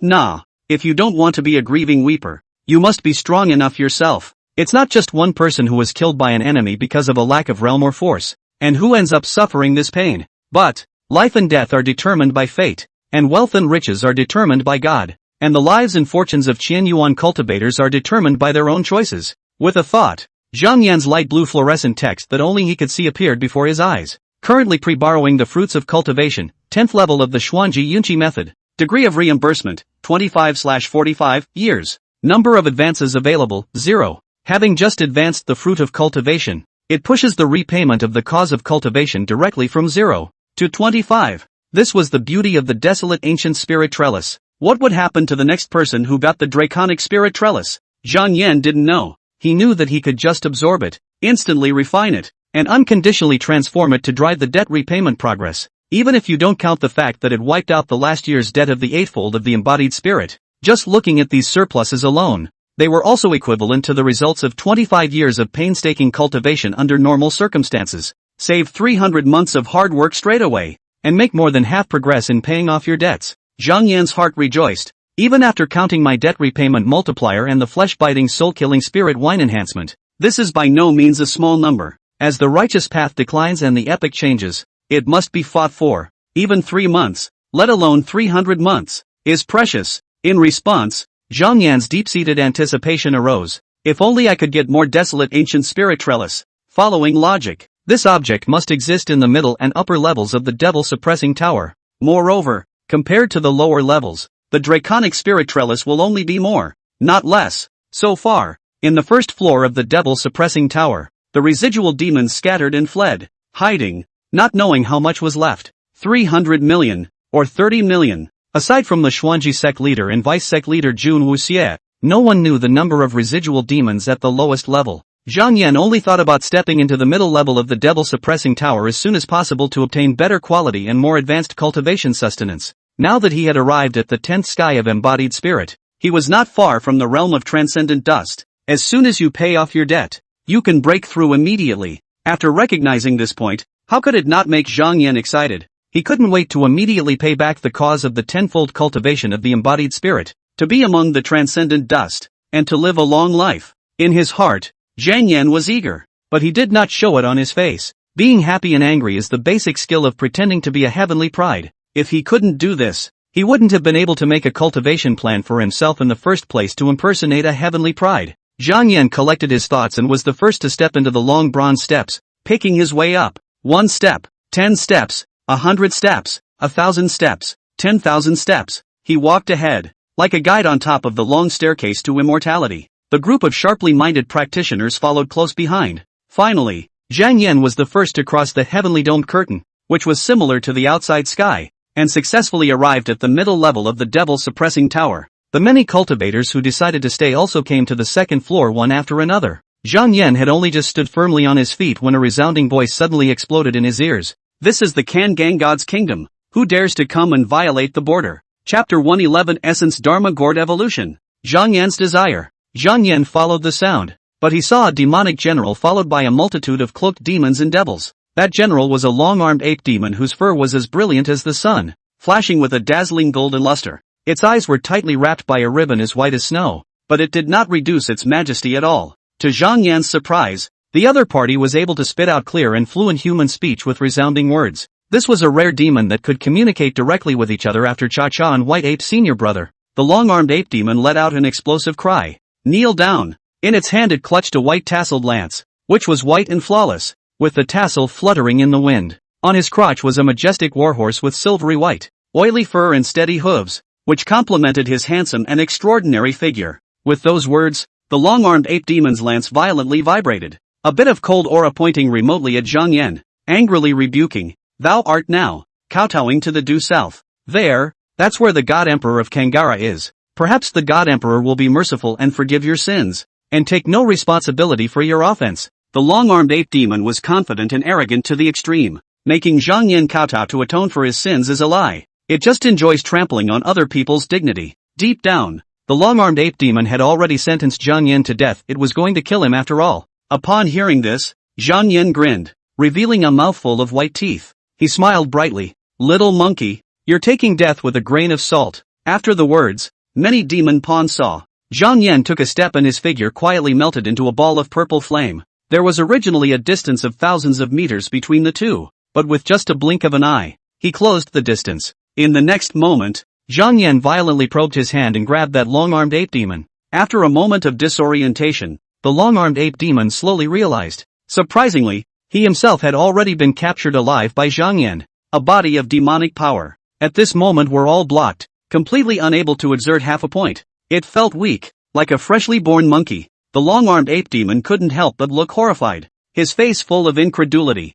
if you don't want to be a grieving weeper, you must be strong enough yourself. It's not just one person who was killed by an enemy because of a lack of realm or force, and who ends up suffering this pain. But, life and death are determined by fate, and wealth and riches are determined by God. And the lives and fortunes of Qianyuan cultivators are determined by their own choices. With a thought, Zhang Yan's light blue fluorescent text that only he could see appeared before his eyes. Currently pre-borrowing the fruits of cultivation, 10th level of the Xuanji Yunqi method. Degree of reimbursement, 25/45 years. Number of advances available, 0. Having just advanced the fruit of cultivation, it pushes the repayment of the cause of cultivation directly from 0 to 25. This was the beauty of the desolate ancient spirit trellis. What would happen to the next person who got the draconic spirit trellis? Zhang Yan didn't know. He knew that he could just absorb it, instantly refine it, and unconditionally transform it to drive the debt repayment progress, even if you don't count the fact that it wiped out the last year's debt of the eightfold of the embodied spirit. Just looking at these surpluses alone, they were also equivalent to the results of 25 years of painstaking cultivation under normal circumstances. Save 300 months of hard work straight away, and make more than half progress in paying off your debts. Zhang Yan's heart rejoiced. Even after counting my debt repayment multiplier and the flesh-biting soul-killing spirit wine enhancement, this is by no means a small number. As the righteous path declines and the epic changes, it must be fought for. Even 3 months, let alone 300 months, is precious. In response, Zhang Yan's deep-seated anticipation arose. If only I could get more desolate ancient spirit trellis. Following logic, this object must exist in the middle and upper levels of the devil-suppressing tower. Moreover, compared to the lower levels, the draconic spirit trellis will only be more, not less. So far, in the first floor of the devil-suppressing tower, the residual demons scattered and fled, hiding, not knowing how much was left. 300 million, or 30 million. Aside from the Xuanji sect leader and vice sect leader Jun Wuxie, no one knew the number of residual demons at the lowest level. Zhang Yan only thought about stepping into the middle level of the devil suppressing tower as soon as possible to obtain better quality and more advanced cultivation sustenance. Now that he had arrived at the 10th sky of embodied spirit, he was not far from the realm of transcendent dust. As soon as you pay off your debt, you can break through immediately. After recognizing this point, how could it not make Zhang Yan excited? He couldn't wait to immediately pay back the cause of the tenfold cultivation of the embodied spirit, to be among the transcendent dust, and to live a long life. In his heart, Zhang Yan was eager, but he did not show it on his face. Being happy and angry is the basic skill of pretending to be a heavenly pride. If he couldn't do this, he wouldn't have been able to make a cultivation plan for himself in the first place to impersonate a heavenly pride. Zhang Yan collected his thoughts and was the first to step into the long bronze steps, picking his way up. 1 step, 10 steps, 100 steps, 1,000 steps, 10,000 steps. He walked ahead, like a guide on top of the long staircase to immortality. The group of sharply minded practitioners followed close behind. Finally, Zhang Yan was the first to cross the heavenly domed curtain, which was similar to the outside sky, and successfully arrived at the middle level of the devil suppressing tower. The many cultivators who decided to stay also came to the second floor one after another. Zhang Yan had only just stood firmly on his feet when a resounding voice suddenly exploded in his ears. This is the Kangang God's kingdom. Who dares to come and violate the border? Chapter 111 Essence Dharma Gourd Evolution. Zhang Yan's desire. Zhang Yan followed the sound, but he saw a demonic general followed by a multitude of cloaked demons and devils. That general was a long-armed ape demon whose fur was as brilliant as the sun, flashing with a dazzling golden luster. Its eyes were tightly wrapped by a ribbon as white as snow, but it did not reduce its majesty at all. To Zhang Yan's surprise, the other party was able to spit out clear and fluent human speech with resounding words. This was a rare demon that could communicate directly with each other after Cha-Cha and White Ape's senior brother. The long-armed ape demon let out an explosive cry. Kneel down. In its hand it clutched a white tasseled lance, which was white and flawless, with the tassel fluttering in the wind. On his crotch was a majestic warhorse with silvery white, oily fur and steady hooves, which complemented his handsome and extraordinary figure. With those words, the long-armed ape demon's lance violently vibrated, a bit of cold aura pointing remotely at Zhang Yan, angrily rebuking, "Thou art now kowtowing to the due south. That's where the God Emperor of Kangara is. Perhaps the God Emperor will be merciful and forgive your sins, and take no responsibility for your offense." The long-armed ape demon was confident and arrogant to the extreme. Making Zhang Yan kowtow to atone for his sins is a lie. It just enjoys trampling on other people's dignity. Deep down, the long-armed ape demon had already sentenced Zhang Yan to death. It was going to kill him after all. Upon hearing this, Zhang Yan grinned, revealing a mouthful of white teeth. He smiled brightly. "Little monkey, you're taking death with a grain of salt." After the words, many demon pawns saw. Zhang Yan took a step and his figure quietly melted into a ball of purple flame. There was originally a distance of thousands of meters between the two, but with just a blink of an eye, he closed the distance. In the next moment, Zhang Yan violently probed his hand and grabbed that long-armed ape demon. After a moment of disorientation, the long-armed ape demon slowly realized. Surprisingly, he himself had already been captured alive by Zhang Yan, a body of demonic power. At this moment were all blocked, completely unable to exert half a point. It felt weak, like a freshly born monkey. The long-armed ape demon couldn't help but look horrified, his face full of incredulity.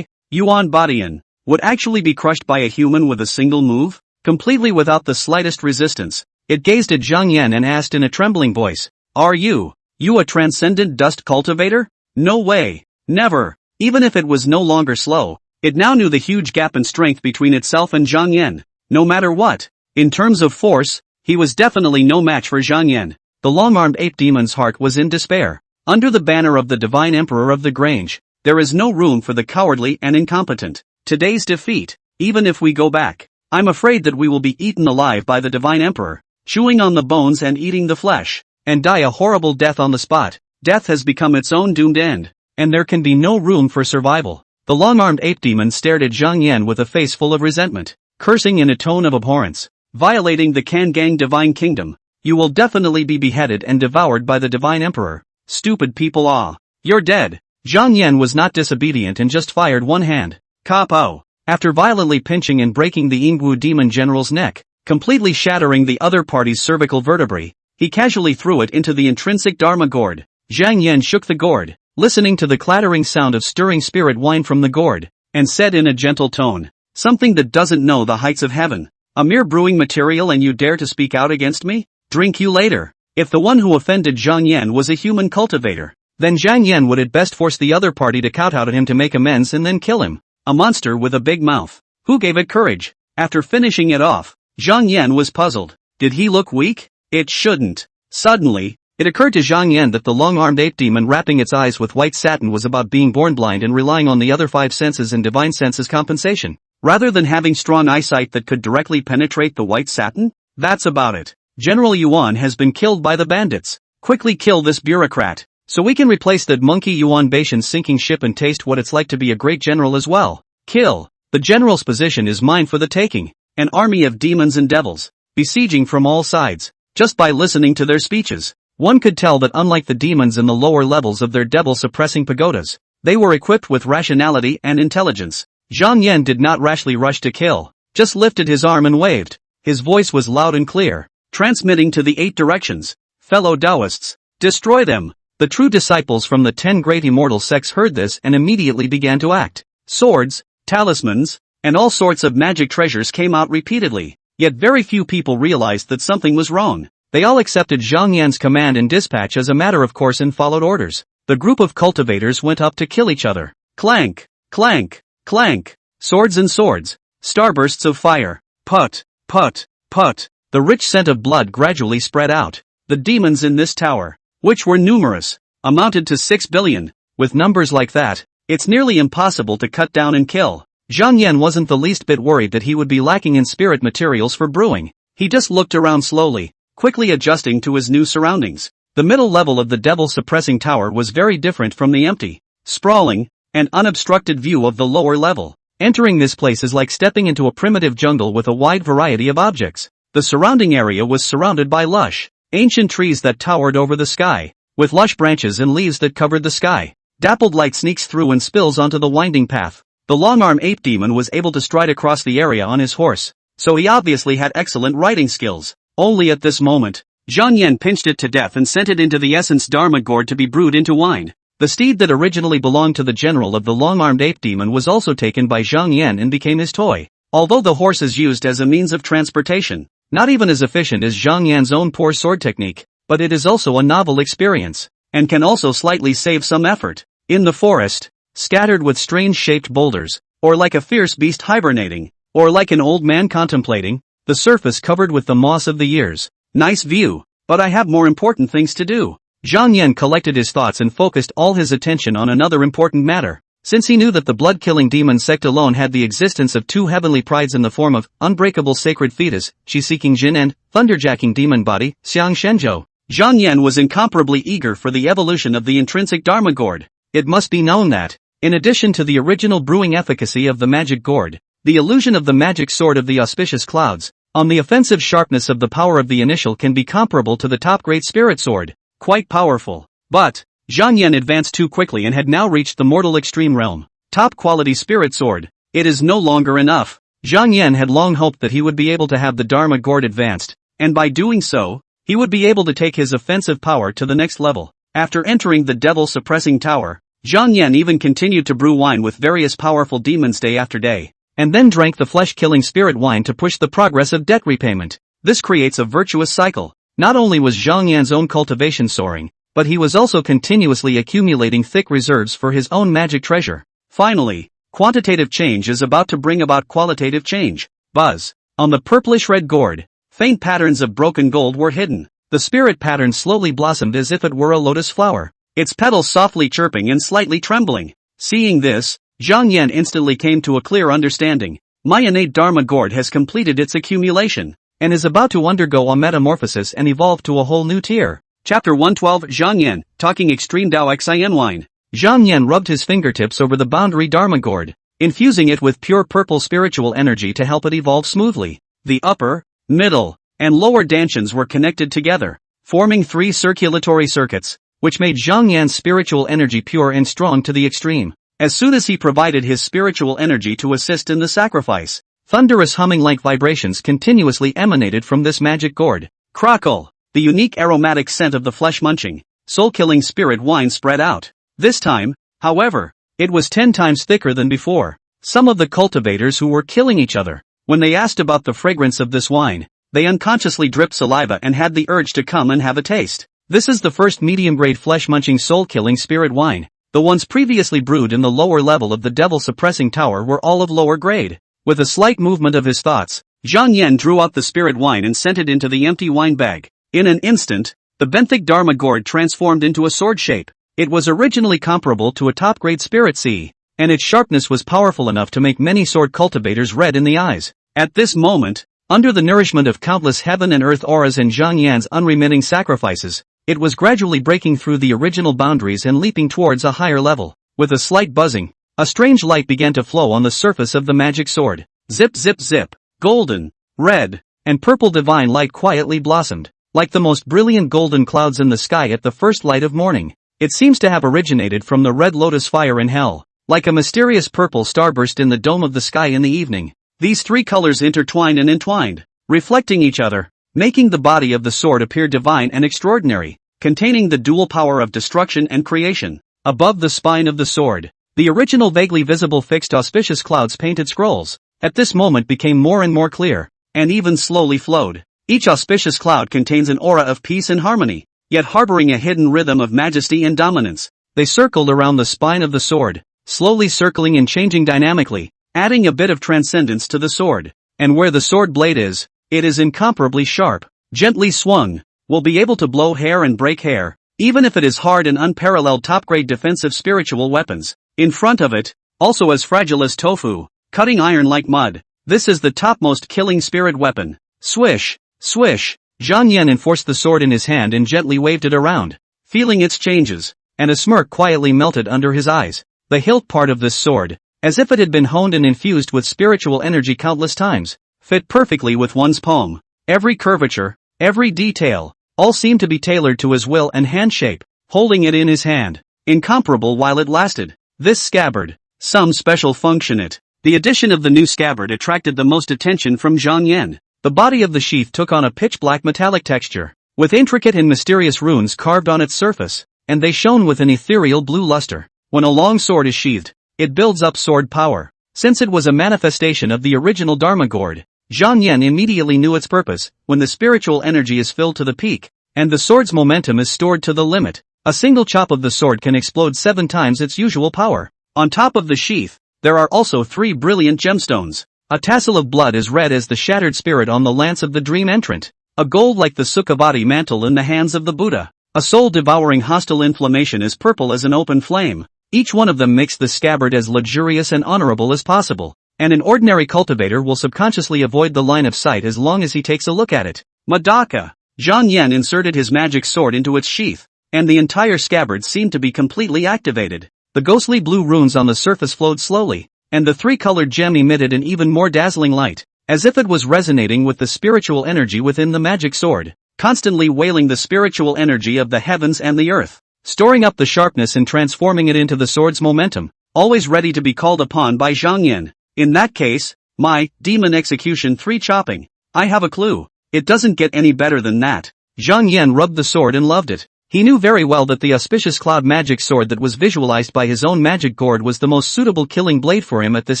Yuan Badian, would actually be crushed by a human with a single move? Completely without the slightest resistance, it gazed at Zhang Yan and asked in a trembling voice, "Are you a transcendent dust cultivator?" No way. Never. Even if it was no longer slow, it now knew the huge gap in strength between itself and Zhang Yan. No matter what, in terms of force, he was definitely no match for Zhang Yan. The long-armed ape demon's heart was in despair. Under the banner of the Divine Emperor of the Grange, there is no room for the cowardly and incompetent. Today's defeat, even if we go back, I'm afraid that we will be eaten alive by the Divine Emperor, chewing on the bones and eating the flesh, and die a horrible death on the spot. Death has become its own doomed end, and there can be no room for survival. The long-armed ape demon stared at Zhang Yan with a face full of resentment, cursing in a tone of abhorrence. "Violating the Kangang Divine Kingdom. You will definitely be beheaded and devoured by the Divine Emperor. Stupid people, you're dead." Zhang Yan was not disobedient and just fired one hand. Kapow! After violently pinching and breaking the Ingwu demon general's neck, completely shattering the other party's cervical vertebrae, he casually threw it into the intrinsic Dharma gourd. Zhang Yan shook the gourd, listening to the clattering sound of stirring spirit wine from the gourd, and said in a gentle tone, "Something that doesn't know the heights of heaven. A mere brewing material and you dare to speak out against me? Drink you later." If the one who offended Zhang Yan was a human cultivator, Then Zhang Yan would at best force the other party to kowtow to him to make amends and then kill him. A monster with a big mouth. Who gave it courage? After finishing it off, Zhang Yan was puzzled. Did he look weak? It shouldn't. Suddenly, it occurred to Zhang Yan that the long-armed ape demon wrapping its eyes with white satin was about being born blind and relying on the other 5 senses and divine senses compensation. Rather than having strong eyesight that could directly penetrate the white satin? That's about it. General Yuan has been killed by the bandits. Quickly kill this bureaucrat, so we can replace that monkey Yuan Baishan's sinking ship and taste what it's like to be a great general as well. Kill. The general's position is mine for the taking. An army of demons and devils, besieging from all sides. Just by listening to their speeches, one could tell that unlike the demons in the lower levels of their devil-suppressing pagodas, they were equipped with rationality and intelligence. Zhang Yan did not rashly rush to kill, just lifted his arm and waved. His voice was loud and clear, transmitting to the 8 directions. Fellow Taoists, destroy them. The true disciples from the 10 great immortal sects heard this and immediately began to act. Swords, talismans, and all sorts of magic treasures came out repeatedly. Yet very few people realized that something was wrong. They all accepted Zhang Yan's command and dispatch as a matter of course and followed orders. The group of cultivators went up to kill each other. Clank, clank, clank. Swords and swords. Starbursts of fire. Put, put, put. The rich scent of blood gradually spread out. The demons in this tower, which were numerous, amounted to 6 billion. With numbers like that, it's nearly impossible to cut down and kill. Zhang Yan wasn't the least bit worried that he would be lacking in spirit materials for brewing. He just looked around slowly, quickly adjusting to his new surroundings. The middle level of the devil-suppressing tower was very different from the empty, sprawling, and unobstructed view of the lower level. Entering this place is like stepping into a primitive jungle with a wide variety of objects. The surrounding area was surrounded by lush, ancient trees that towered over the sky, with lush branches and leaves that covered the sky. Dappled light sneaks through and spills onto the winding path. The long-arm ape demon was able to stride across the area on his horse, so he obviously had excellent riding skills. Only at this moment, Zhang Yan pinched it to death and sent it into the essence Dharma gourd to be brewed into wine. The steed that originally belonged to the general of the long-armed ape demon was also taken by Zhang Yan and became his toy. Although the horse is used as a means of transportation, not even as efficient as Zhang Yan's own poor sword technique, but it is also a novel experience, and can also slightly save some effort. In the forest, scattered with strange-shaped boulders, or like a fierce beast hibernating, or like an old man contemplating, the surface covered with the moss of the years. Nice view, but I have more important things to do. Zhang Yan collected his thoughts and focused all his attention on another important matter. Since he knew that the blood-killing demon sect alone had the existence of 2 heavenly prides in the form of unbreakable sacred fetus, Shi-seeking Jin and thunderjacking demon body, Xiang Shenzhou, Zhang Yan was incomparably eager for the evolution of the intrinsic Dharma gourd. It must be known that, in addition to the original brewing efficacy of the magic gourd, the illusion of the magic sword of the auspicious clouds, on the offensive sharpness of the power of the initial can be comparable to the top-grade spirit sword. Quite powerful. But, Zhang Yan advanced too quickly and had now reached the mortal extreme realm. Top-quality spirit sword. It is no longer enough. Zhang Yan had long hoped that he would be able to have the Dharma gourd advanced, and by doing so, he would be able to take his offensive power to the next level. After entering the devil-suppressing tower, Zhang Yan even continued to brew wine with various powerful demons day after day, and then drank the flesh-killing spirit wine to push the progress of debt repayment. This creates a virtuous cycle. Not only was Zhang Yan's own cultivation soaring, but he was also continuously accumulating thick reserves for his own magic treasure. Finally, quantitative change is about to bring about qualitative change. Buzz. On the purplish-red gourd, faint patterns of broken gold were hidden. The spirit pattern slowly blossomed as if it were a lotus flower, its petals softly chirping and slightly trembling. Seeing this, Zhang Yan instantly came to a clear understanding. My innate Dharma gourd has completed its accumulation, and is about to undergo a metamorphosis and evolve to a whole new tier. Chapter 112 Zhang Yan, Talking Extreme Dao Xian Wine. Zhang Yan rubbed his fingertips over the boundary Dharma gourd, infusing it with pure purple spiritual energy to help it evolve smoothly. The upper, middle, and lower dantians were connected together, forming 3 circulatory circuits, which made Zhang Yan's spiritual energy pure and strong to the extreme. As soon as he provided his spiritual energy to assist in the sacrifice, thunderous humming-like vibrations continuously emanated from this magic gourd. Crackle! The unique aromatic scent of the flesh-munching, soul-killing spirit wine spread out. This time, however, it was 10 times thicker than before. Some of the cultivators who were killing each other, when they asked about the fragrance of this wine, they unconsciously dripped saliva and had the urge to come and have a taste. This is the first medium-grade flesh-munching soul-killing spirit wine. The ones previously brewed in the lower level of the devil-suppressing tower were all of lower grade. With a slight movement of his thoughts, Zhang Yan drew out the spirit wine and sent it into the empty wine bag. In an instant, the benthic Dharma gourd transformed into a sword shape. It was originally comparable to a top-grade spirit sea, and its sharpness was powerful enough to make many sword cultivators red in the eyes. At this moment, under the nourishment of countless heaven and earth auras and Zhang Yan's unremitting sacrifices, it was gradually breaking through the original boundaries and leaping towards a higher level. With a slight buzzing, a strange light began to flow on the surface of the magic sword. Zip zip zip, golden, red, and purple divine light quietly blossomed, like the most brilliant golden clouds in the sky at the first light of morning. It seems to have originated from the red lotus fire in hell, like a mysterious purple starburst in the dome of the sky in the evening. These three colors intertwined and entwined, reflecting each other, making the body of the sword appear divine and extraordinary, containing the dual power of destruction and creation. Above the spine of the sword, the original vaguely visible fixed auspicious clouds painted scrolls, at this moment became more and more clear, and even slowly flowed. Each auspicious cloud contains an aura of peace and harmony, yet harboring a hidden rhythm of majesty and dominance. They circled around the spine of the sword, slowly circling and changing dynamically, adding a bit of transcendence to the sword. And where the sword blade is, it is incomparably sharp, gently swung, will be able to blow hair and break hair, even if it is hard and unparalleled top-grade defensive spiritual weapons. In front of it, also as fragile as tofu, cutting iron like mud, this is the topmost killing spirit weapon. Swish, swish, Zhang Yan enforced the sword in his hand and gently waved it around, feeling its changes, and a smirk quietly melted under his eyes. The hilt part of this sword, as if it had been honed and infused with spiritual energy countless times, fit perfectly with one's palm. Every curvature, every detail, all seemed to be tailored to his will and hand shape. Holding it in his hand, incomparable while it lasted, this scabbard, some special function it. The addition of the new scabbard attracted the most attention from Zhang Yan. The body of the sheath took on a pitch-black metallic texture, with intricate and mysterious runes carved on its surface, and they shone with an ethereal blue luster. When a long sword is sheathed, it builds up sword power. Since it was a manifestation of the original Dharma gourd, Zhang Yan immediately knew its purpose. When the spiritual energy is filled to the peak, and the sword's momentum is stored to the limit, a single chop of the sword can explode 7 times its usual power. On top of the sheath, there are also 3 brilliant gemstones. A tassel of blood as red as the shattered spirit on the lance of the dream entrant, a gold like the Sukhavati mantle in the hands of the Buddha, a soul-devouring hostile inflammation as purple as an open flame. Each one of them makes the scabbard as luxurious and honorable as possible, and an ordinary cultivator will subconsciously avoid the line of sight as long as he takes a look at it. Madaka! Zhang Yan inserted his magic sword into its sheath, and the entire scabbard seemed to be completely activated. The ghostly blue runes on the surface flowed slowly, and the 3-colored gem emitted an even more dazzling light, as if it was resonating with the spiritual energy within the magic sword, constantly wailing the spiritual energy of the heavens and the earth, storing up the sharpness and transforming it into the sword's momentum, always ready to be called upon by Zhang Yan. In that case, my demon execution 3 chopping. I have a clue. It doesn't get any better than that. Zhang Yan rubbed the sword and loved it. He knew very well that the auspicious cloud magic sword that was visualized by his own magic gourd was the most suitable killing blade for him at this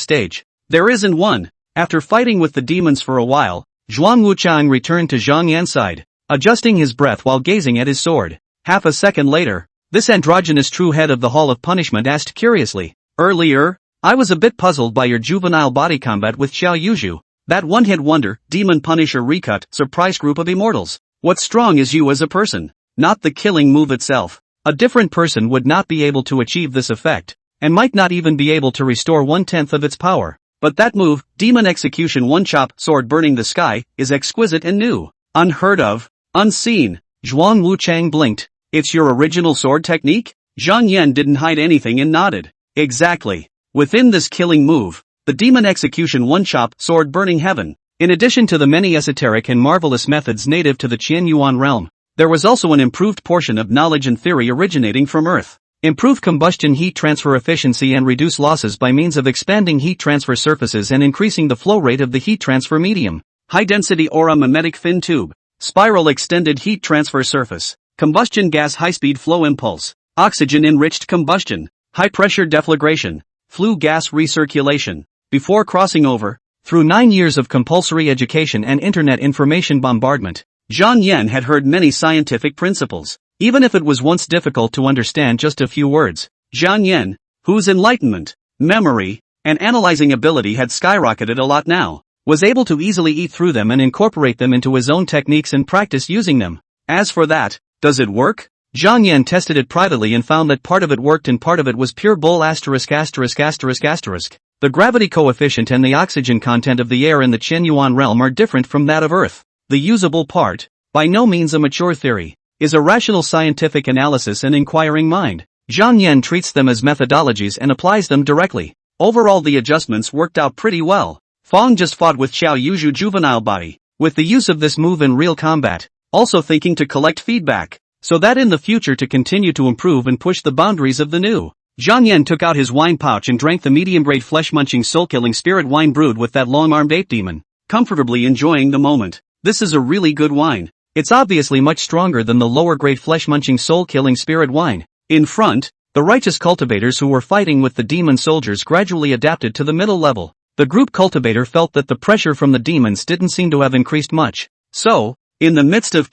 stage. There isn't one. After fighting with the demons for a while, Zhuang Wuchang returned to Zhang Yan's side, adjusting his breath while gazing at his sword. Half a second later, this androgynous true head of the Hall of Punishment asked curiously, "Earlier, I was a bit puzzled by your juvenile body combat with Xiao Yuzhu, that one-hit wonder, demon punisher recut, surprise group of immortals. What's strong is you as a person, not the killing move itself. A different person would not be able to achieve this effect, and might not even be able to restore 1/10 of its power. But that move, demon execution one-chop, sword burning the sky, is exquisite and new, unheard of, unseen." Zhuang Wuchang blinked. "It's your original sword technique?" Zhang Yan didn't hide anything and nodded. "Exactly. Within this killing move, the demon execution one-chop, sword burning heaven, in addition to the many esoteric and marvelous methods native to the Qian Yuan realm, there was also an improved portion of knowledge and theory originating from Earth. Improve combustion heat transfer efficiency and reduce losses by means of expanding heat transfer surfaces and increasing the flow rate of the heat transfer medium. High-density aura mimetic fin tube, spiral extended heat transfer surface, combustion gas high-speed flow impulse, oxygen-enriched combustion, high-pressure deflagration, flue gas recirculation. Before crossing over, through 9 years of compulsory education and internet information bombardment, Zhang Yan had heard many scientific principles. even if it was once difficult to understand just a few words. Zhang Yan, whose enlightenment, memory, and analyzing ability had skyrocketed a lot now, was able to easily eat through them and incorporate them into his own techniques and practice using them. As for that, does it work? Zhang Yan tested it privately and found that part of it worked and part of it was pure bull ********. The gravity coefficient and the oxygen content of the air in the Qianyuan realm are different from that of Earth. The usable part, by no means a mature theory, is a rational scientific analysis and inquiring mind. Zhang Yan treats them as methodologies and applies them directly. Overall the adjustments worked out pretty well. Fong just fought with Xiao Yuzhu juvenile body, with the use of this move in real combat, also thinking to collect feedback, so that in the future to continue to improve and push the boundaries of the new. Zhang Yan took out his wine pouch and drank the medium-grade flesh-munching soul-killing spirit wine brewed with that long-armed ape demon, comfortably enjoying the moment. This is a really good wine. It's obviously much stronger than the lower-grade flesh-munching soul-killing spirit wine. In front, the righteous cultivators who were fighting with the demon soldiers gradually adapted to the middle level. The group cultivator felt that the pressure from the demons didn't seem to have increased much. So, in the midst of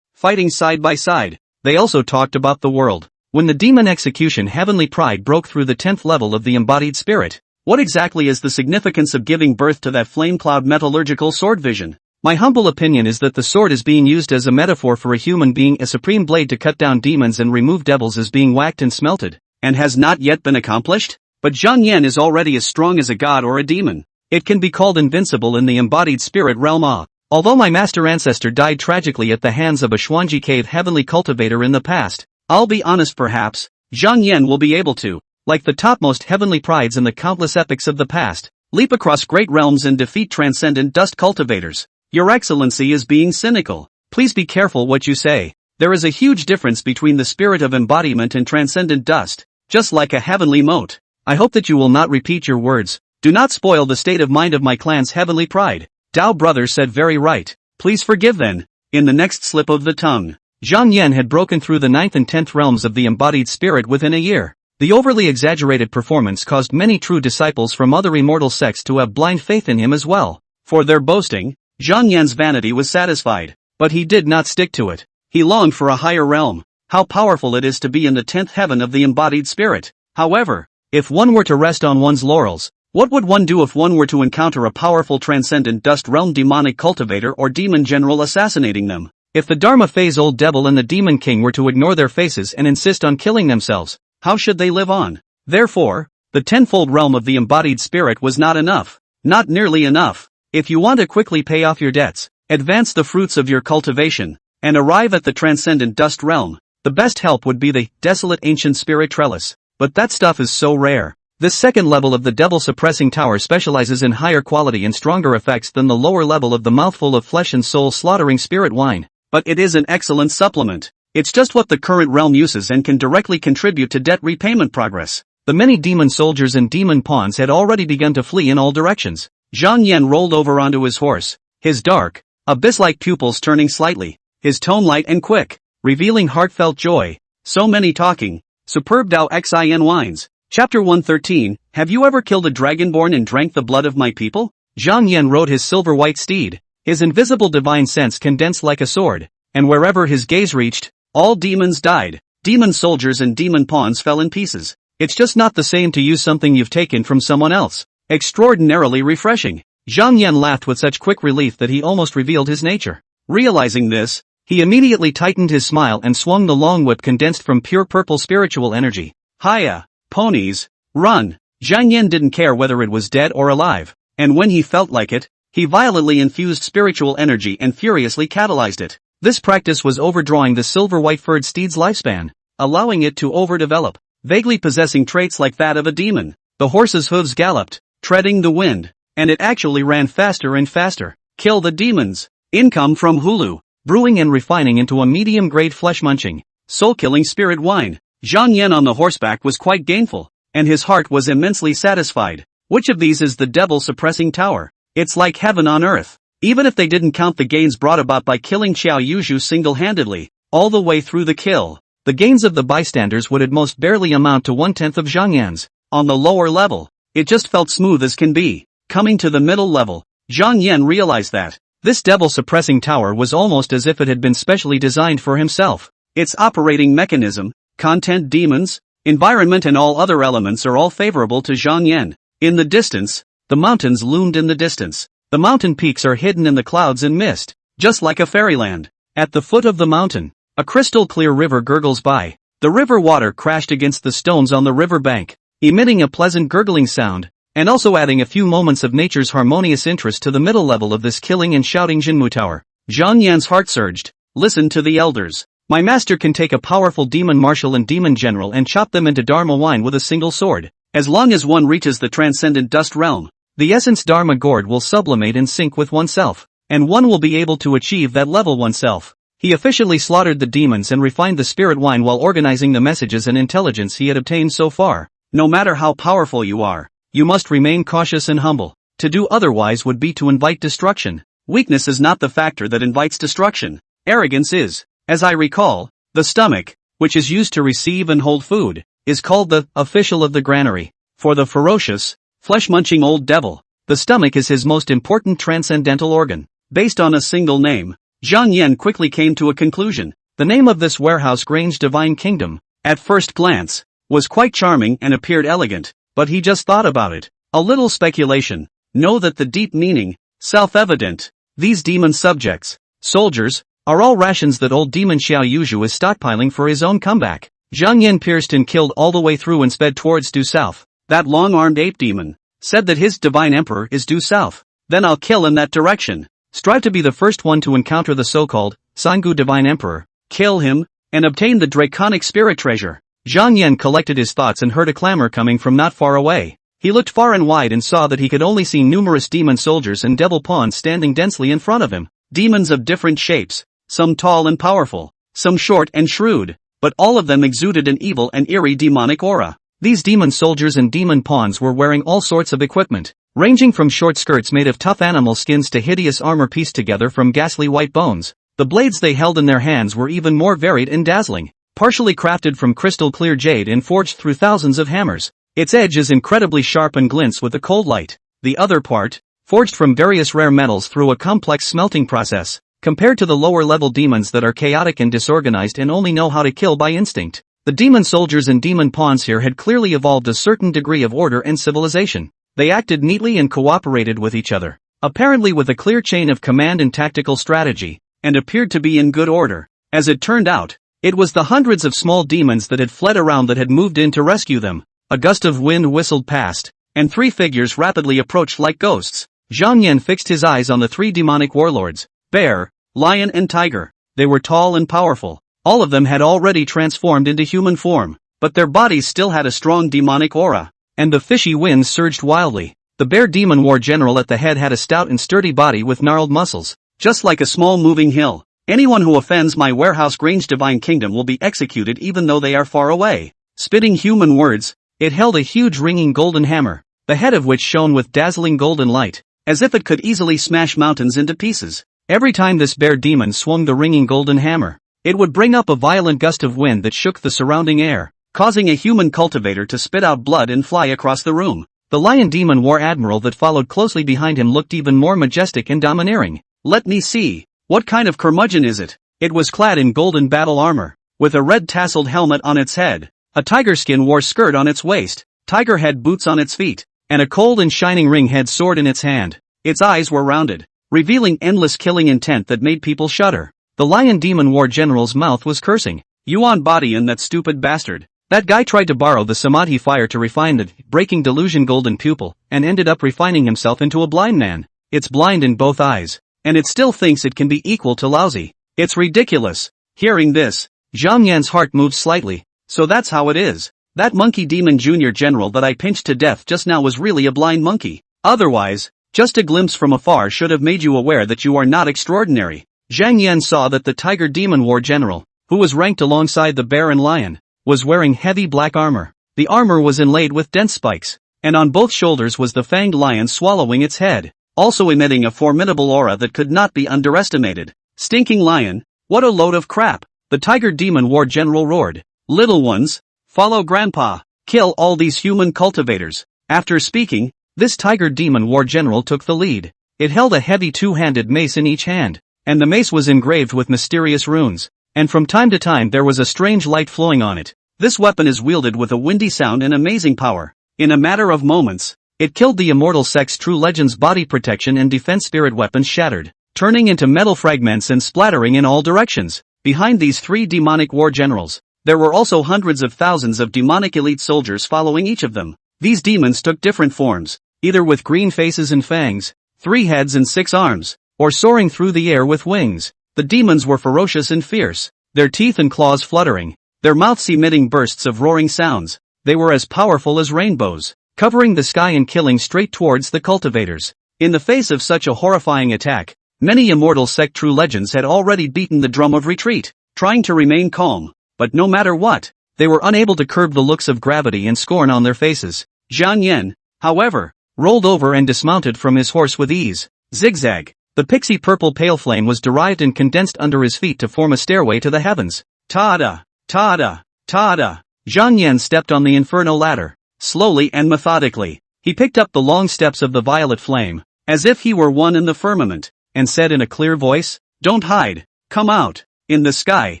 fighting side by side, they also talked about the world. When the demon execution heavenly pride broke through the 10th level of the embodied spirit, what exactly is the significance of giving birth to that flame cloud metallurgical sword vision? My humble opinion is that the sword is being used as a metaphor for a human being, a supreme blade to cut down demons and remove devils is being whacked and smelted, and has not yet been accomplished? But Zhang Yan is already as strong as a god or a demon. It can be called invincible in the embodied spirit realm. Although my master ancestor died tragically at the hands of a Xuanji cave heavenly cultivator in the past, I'll be honest, perhaps Zhang Yan will be able to, like the topmost heavenly prides in the countless epics of the past, leap across great realms and defeat transcendent dust cultivators. Your Excellency is being cynical. Please be careful what you say. There is a huge difference between the spirit of embodiment and transcendent dust, just like a heavenly moat. I hope that you will not repeat your words. Do not spoil the state of mind of my clan's heavenly pride. Dao brother said very right. Please forgive then. In the next slip of the tongue, Zhang Yan had broken through the 9th and 10th realms of the embodied spirit within a year. The overly exaggerated performance caused many true disciples from other immortal sects to have blind faith in him as well. For their boasting, Zhang Yan's vanity was satisfied, but he did not stick to it. He longed for a higher realm. How powerful it is to be in the 10th heaven of the embodied spirit. However, if one were to rest on one's laurels, what would one do if one were to encounter a powerful transcendent dust realm demonic cultivator or demon general assassinating them? If the Dharma phase old devil and the demon king were to ignore their faces and insist on killing themselves, how should they live on? Therefore, the tenfold realm of the embodied spirit was not enough. Not nearly enough. If you want to quickly pay off your debts, advance the fruits of your cultivation, and arrive at the transcendent dust realm, the best help would be the desolate ancient spirit trellis. But that stuff is so rare. This second level of the devil suppressing tower specializes in higher quality and stronger effects than the lower level of the mouthful of flesh and soul slaughtering spirit wine. But it is an excellent supplement. It's just what the current realm uses and can directly contribute to debt repayment progress. The many demon soldiers and demon pawns had already begun to flee in all directions. Zhang Yan rolled over onto his horse, his dark, abyss-like pupils turning slightly, his tone light and quick, revealing heartfelt joy. So many talking. Superb Dao Xin wines. Chapter 113, Have you ever killed a dragonborn and drank the blood of my people? Zhang Yan rode his silver-white steed. His invisible divine sense condensed like a sword, and wherever his gaze reached, all demons died. Demon soldiers and demon pawns fell in pieces. It's just not the same to use something you've taken from someone else. Extraordinarily refreshing. Zhang Yan laughed with such quick relief that he almost revealed his nature. Realizing this, he immediately tightened his smile and swung the long whip condensed from pure purple spiritual energy. Hiya, ponies, run. Zhang Yan didn't care whether it was dead or alive, and when he felt like it, he violently infused spiritual energy and furiously catalyzed it. This practice was overdrawing the silver white-furred steed's lifespan, allowing it to overdevelop, vaguely possessing traits like that of a demon. The horse's hooves galloped, treading the wind, and it actually ran faster and faster. Kill the demons. Income from Hulu. Brewing and refining into a medium-grade flesh-munching, soul-killing spirit wine. Zhang Yan on the horseback was quite gainful, and his heart was immensely satisfied. Which of these is the devil-suppressing tower? It's like heaven on earth. Even if they didn't count the gains brought about by killing Xiao Yuzhu single-handedly, all the way through the kill, the gains of the bystanders would at most barely amount to 1/10 of Zhang Yan's. On the lower level, it just felt smooth as can be. Coming to the middle level, Zhang Yan realized that this devil-suppressing tower was almost as if it had been specially designed for himself. Its operating mechanism, content demons, environment and all other elements are all favorable to Zhang Yan. In the distance, the mountains loomed in the distance. The mountain peaks are hidden in the clouds and mist, just like a fairyland. At the foot of the mountain, a crystal-clear river gurgles by. The river water crashed against the stones on the river bank, emitting a pleasant gurgling sound, and also adding a few moments of nature's harmonious interest to the middle level of this killing and shouting Jinmu Tower. Zhang Yan's heart surged. Listen to the elders. My master can take a powerful demon marshal and demon general and chop them into Dharma wine with a single sword. As long as one reaches the transcendent dust realm, the essence Dharma gourd will sublimate and sync with oneself, and one will be able to achieve that level oneself. He officially slaughtered the demons and refined the spirit wine while organizing the messages and intelligence he had obtained so far. No matter how powerful you are, you must remain cautious and humble. To do otherwise would be to invite destruction. Weakness is not the factor that invites destruction. Arrogance is. As I recall, the stomach, which is used to receive and hold food, is called the official of the granary. For the ferocious, flesh-munching old devil, the stomach is his most important transcendental organ. Based on a single name, Zhang Yan quickly came to a conclusion. The name of this warehouse Grange Divine Kingdom, at first glance, was quite charming and appeared elegant, but he just thought about it. A little speculation. Know that the deep meaning, self-evident. These demon subjects, soldiers, are all rations that old demon Xiao Yuzhu is stockpiling for his own comeback. Zhang Yan pierced and killed all the way through and sped towards due south. That long-armed ape demon said that his divine emperor is due south. Then I'll kill in that direction. Strive to be the first one to encounter the so-called Sangu divine emperor, kill him, and obtain the draconic spirit treasure. Zhang Yan collected his thoughts and heard a clamor coming from not far away. He looked far and wide and saw that he could only see numerous demon soldiers and devil pawns standing densely in front of him. Demons of different shapes, some tall and powerful, some short and shrewd, but all of them exuded an evil and eerie demonic aura. These demon soldiers and demon pawns were wearing all sorts of equipment, ranging from short skirts made of tough animal skins to hideous armor pieced together from ghastly white bones. The blades they held in their hands were even more varied and dazzling, partially crafted from crystal clear jade and forged through thousands of hammers. Its edge is incredibly sharp and glints with the cold light. The other part, forged from various rare metals through a complex smelting process, compared to the lower-level demons that are chaotic and disorganized and only know how to kill by instinct. The demon soldiers and demon pawns here had clearly evolved a certain degree of order and civilization. They acted neatly and cooperated with each other, apparently with a clear chain of command and tactical strategy, and appeared to be in good order. As it turned out, it was the hundreds of small demons that had fled around that had moved in to rescue them. A gust of wind whistled past, and three figures rapidly approached like ghosts. Zhang Yan fixed his eyes on the three demonic warlords, bear, lion and tiger. They were tall and powerful. All of them had already transformed into human form, but their bodies still had a strong demonic aura, and the fishy winds surged wildly. The bear demon war general at the head had a stout and sturdy body with gnarled muscles, just like a small moving hill. Anyone who offends my warehouse Grange Divine Kingdom will be executed even though they are far away. Spitting human words, it held a huge ringing golden hammer, the head of which shone with dazzling golden light, as if it could easily smash mountains into pieces. Every time this bear demon swung the ringing golden hammer, it would bring up a violent gust of wind that shook the surrounding air, causing a human cultivator to spit out blood and fly across the room. The lion demon war admiral that followed closely behind him looked even more majestic and domineering. Let me see. What kind of curmudgeon is it? It was clad in golden battle armor, with a red tasseled helmet on its head, a tiger skin war skirt on its waist, tiger head boots on its feet, and a cold and shining ring-head sword in its hand. Its eyes were rounded, revealing endless killing intent that made people shudder. The lion demon war general's mouth was cursing. Yuan Badian, that stupid bastard. That guy tried to borrow the Samadhi fire to refine the breaking delusion golden pupil, and ended up refining himself into a blind man. It's blind in both eyes, and it still thinks it can be equal to lousy. It's ridiculous. Hearing this, Zhang Yan's heart moved slightly. So that's how it is. That monkey demon junior general that I pinched to death just now was really a blind monkey. Otherwise, just a glimpse from afar should have made you aware that you are not extraordinary. Zhang Yan saw that the tiger demon war general, who was ranked alongside the bear and lion, was wearing heavy black armor. The armor was inlaid with dense spikes, and on both shoulders was the fanged lion swallowing its head, also emitting a formidable aura that could not be underestimated. Stinking lion, what a load of crap! The tiger demon war general roared. Little ones, follow grandpa, kill all these human cultivators. After speaking, this tiger demon war general took the lead. It held a heavy two-handed mace in each hand, and the mace was engraved with mysterious runes. and from time to time there was a strange light flowing on it. This weapon is wielded with a windy sound and amazing power. In a matter of moments, it killed the immortal sect's true legend's body protection and defense. Spirit weapons shattered, turning into metal fragments and splattering in all directions. Behind these three demonic war generals, there were also hundreds of thousands of demonic elite soldiers following each of them. These demons took different forms, either with green faces and fangs, 3 heads and 6 arms, or soaring through the air with wings. The demons were ferocious and fierce, their teeth and claws fluttering, their mouths emitting bursts of roaring sounds. They were as powerful as rainbows, covering the sky and killing straight towards the cultivators. In the face of such a horrifying attack, many immortal sect true legends had already beaten the drum of retreat, trying to remain calm, but no matter what, they were unable to curb the looks of gravity and scorn on their faces. Zhang Yan, however, rolled over and dismounted from his horse with ease. Zigzag. The pixie purple pale flame was derived and condensed under his feet to form a stairway to the heavens. Ta-da! Ta-da! Ta-da! Zhang Yan stepped on the inferno ladder. Slowly and methodically, he picked up the long steps of the violet flame, as if he were one in the firmament, and said in a clear voice, "Don't hide, come out." In the sky,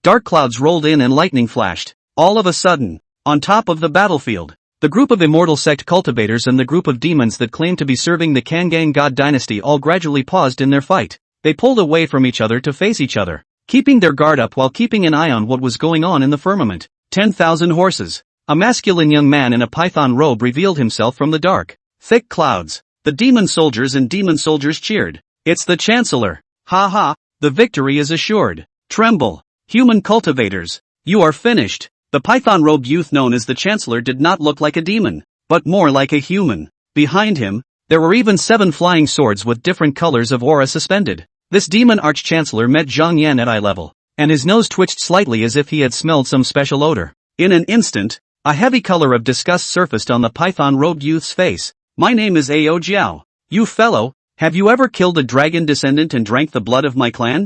dark clouds rolled in and lightning flashed. All of a sudden, on top of the battlefield, the group of immortal sect cultivators and the group of demons that claimed to be serving the Kangang god dynasty all gradually paused in their fight. They pulled away from each other to face each other, keeping their guard up while keeping an eye on what was going on in the firmament. 10,000 horses. A masculine young man in a python robe revealed himself from the dark, thick clouds. The demon soldiers and demon soldiers cheered. "It's the Chancellor. Ha ha, the victory is assured. Tremble, human cultivators. You are finished." The python-robed youth known as the Chancellor did not look like a demon, but more like a human. Behind him, there were even 7 flying swords with different colors of aura suspended. This demon arch-chancellor met Zhang Yan at eye level, and his nose twitched slightly as if he had smelled some special odor. In an instant, a heavy color of disgust surfaced on the python-robed youth's face. "My name is Ao Jiao. You fellow, have you ever killed a dragon descendant and drank the blood of my clan?"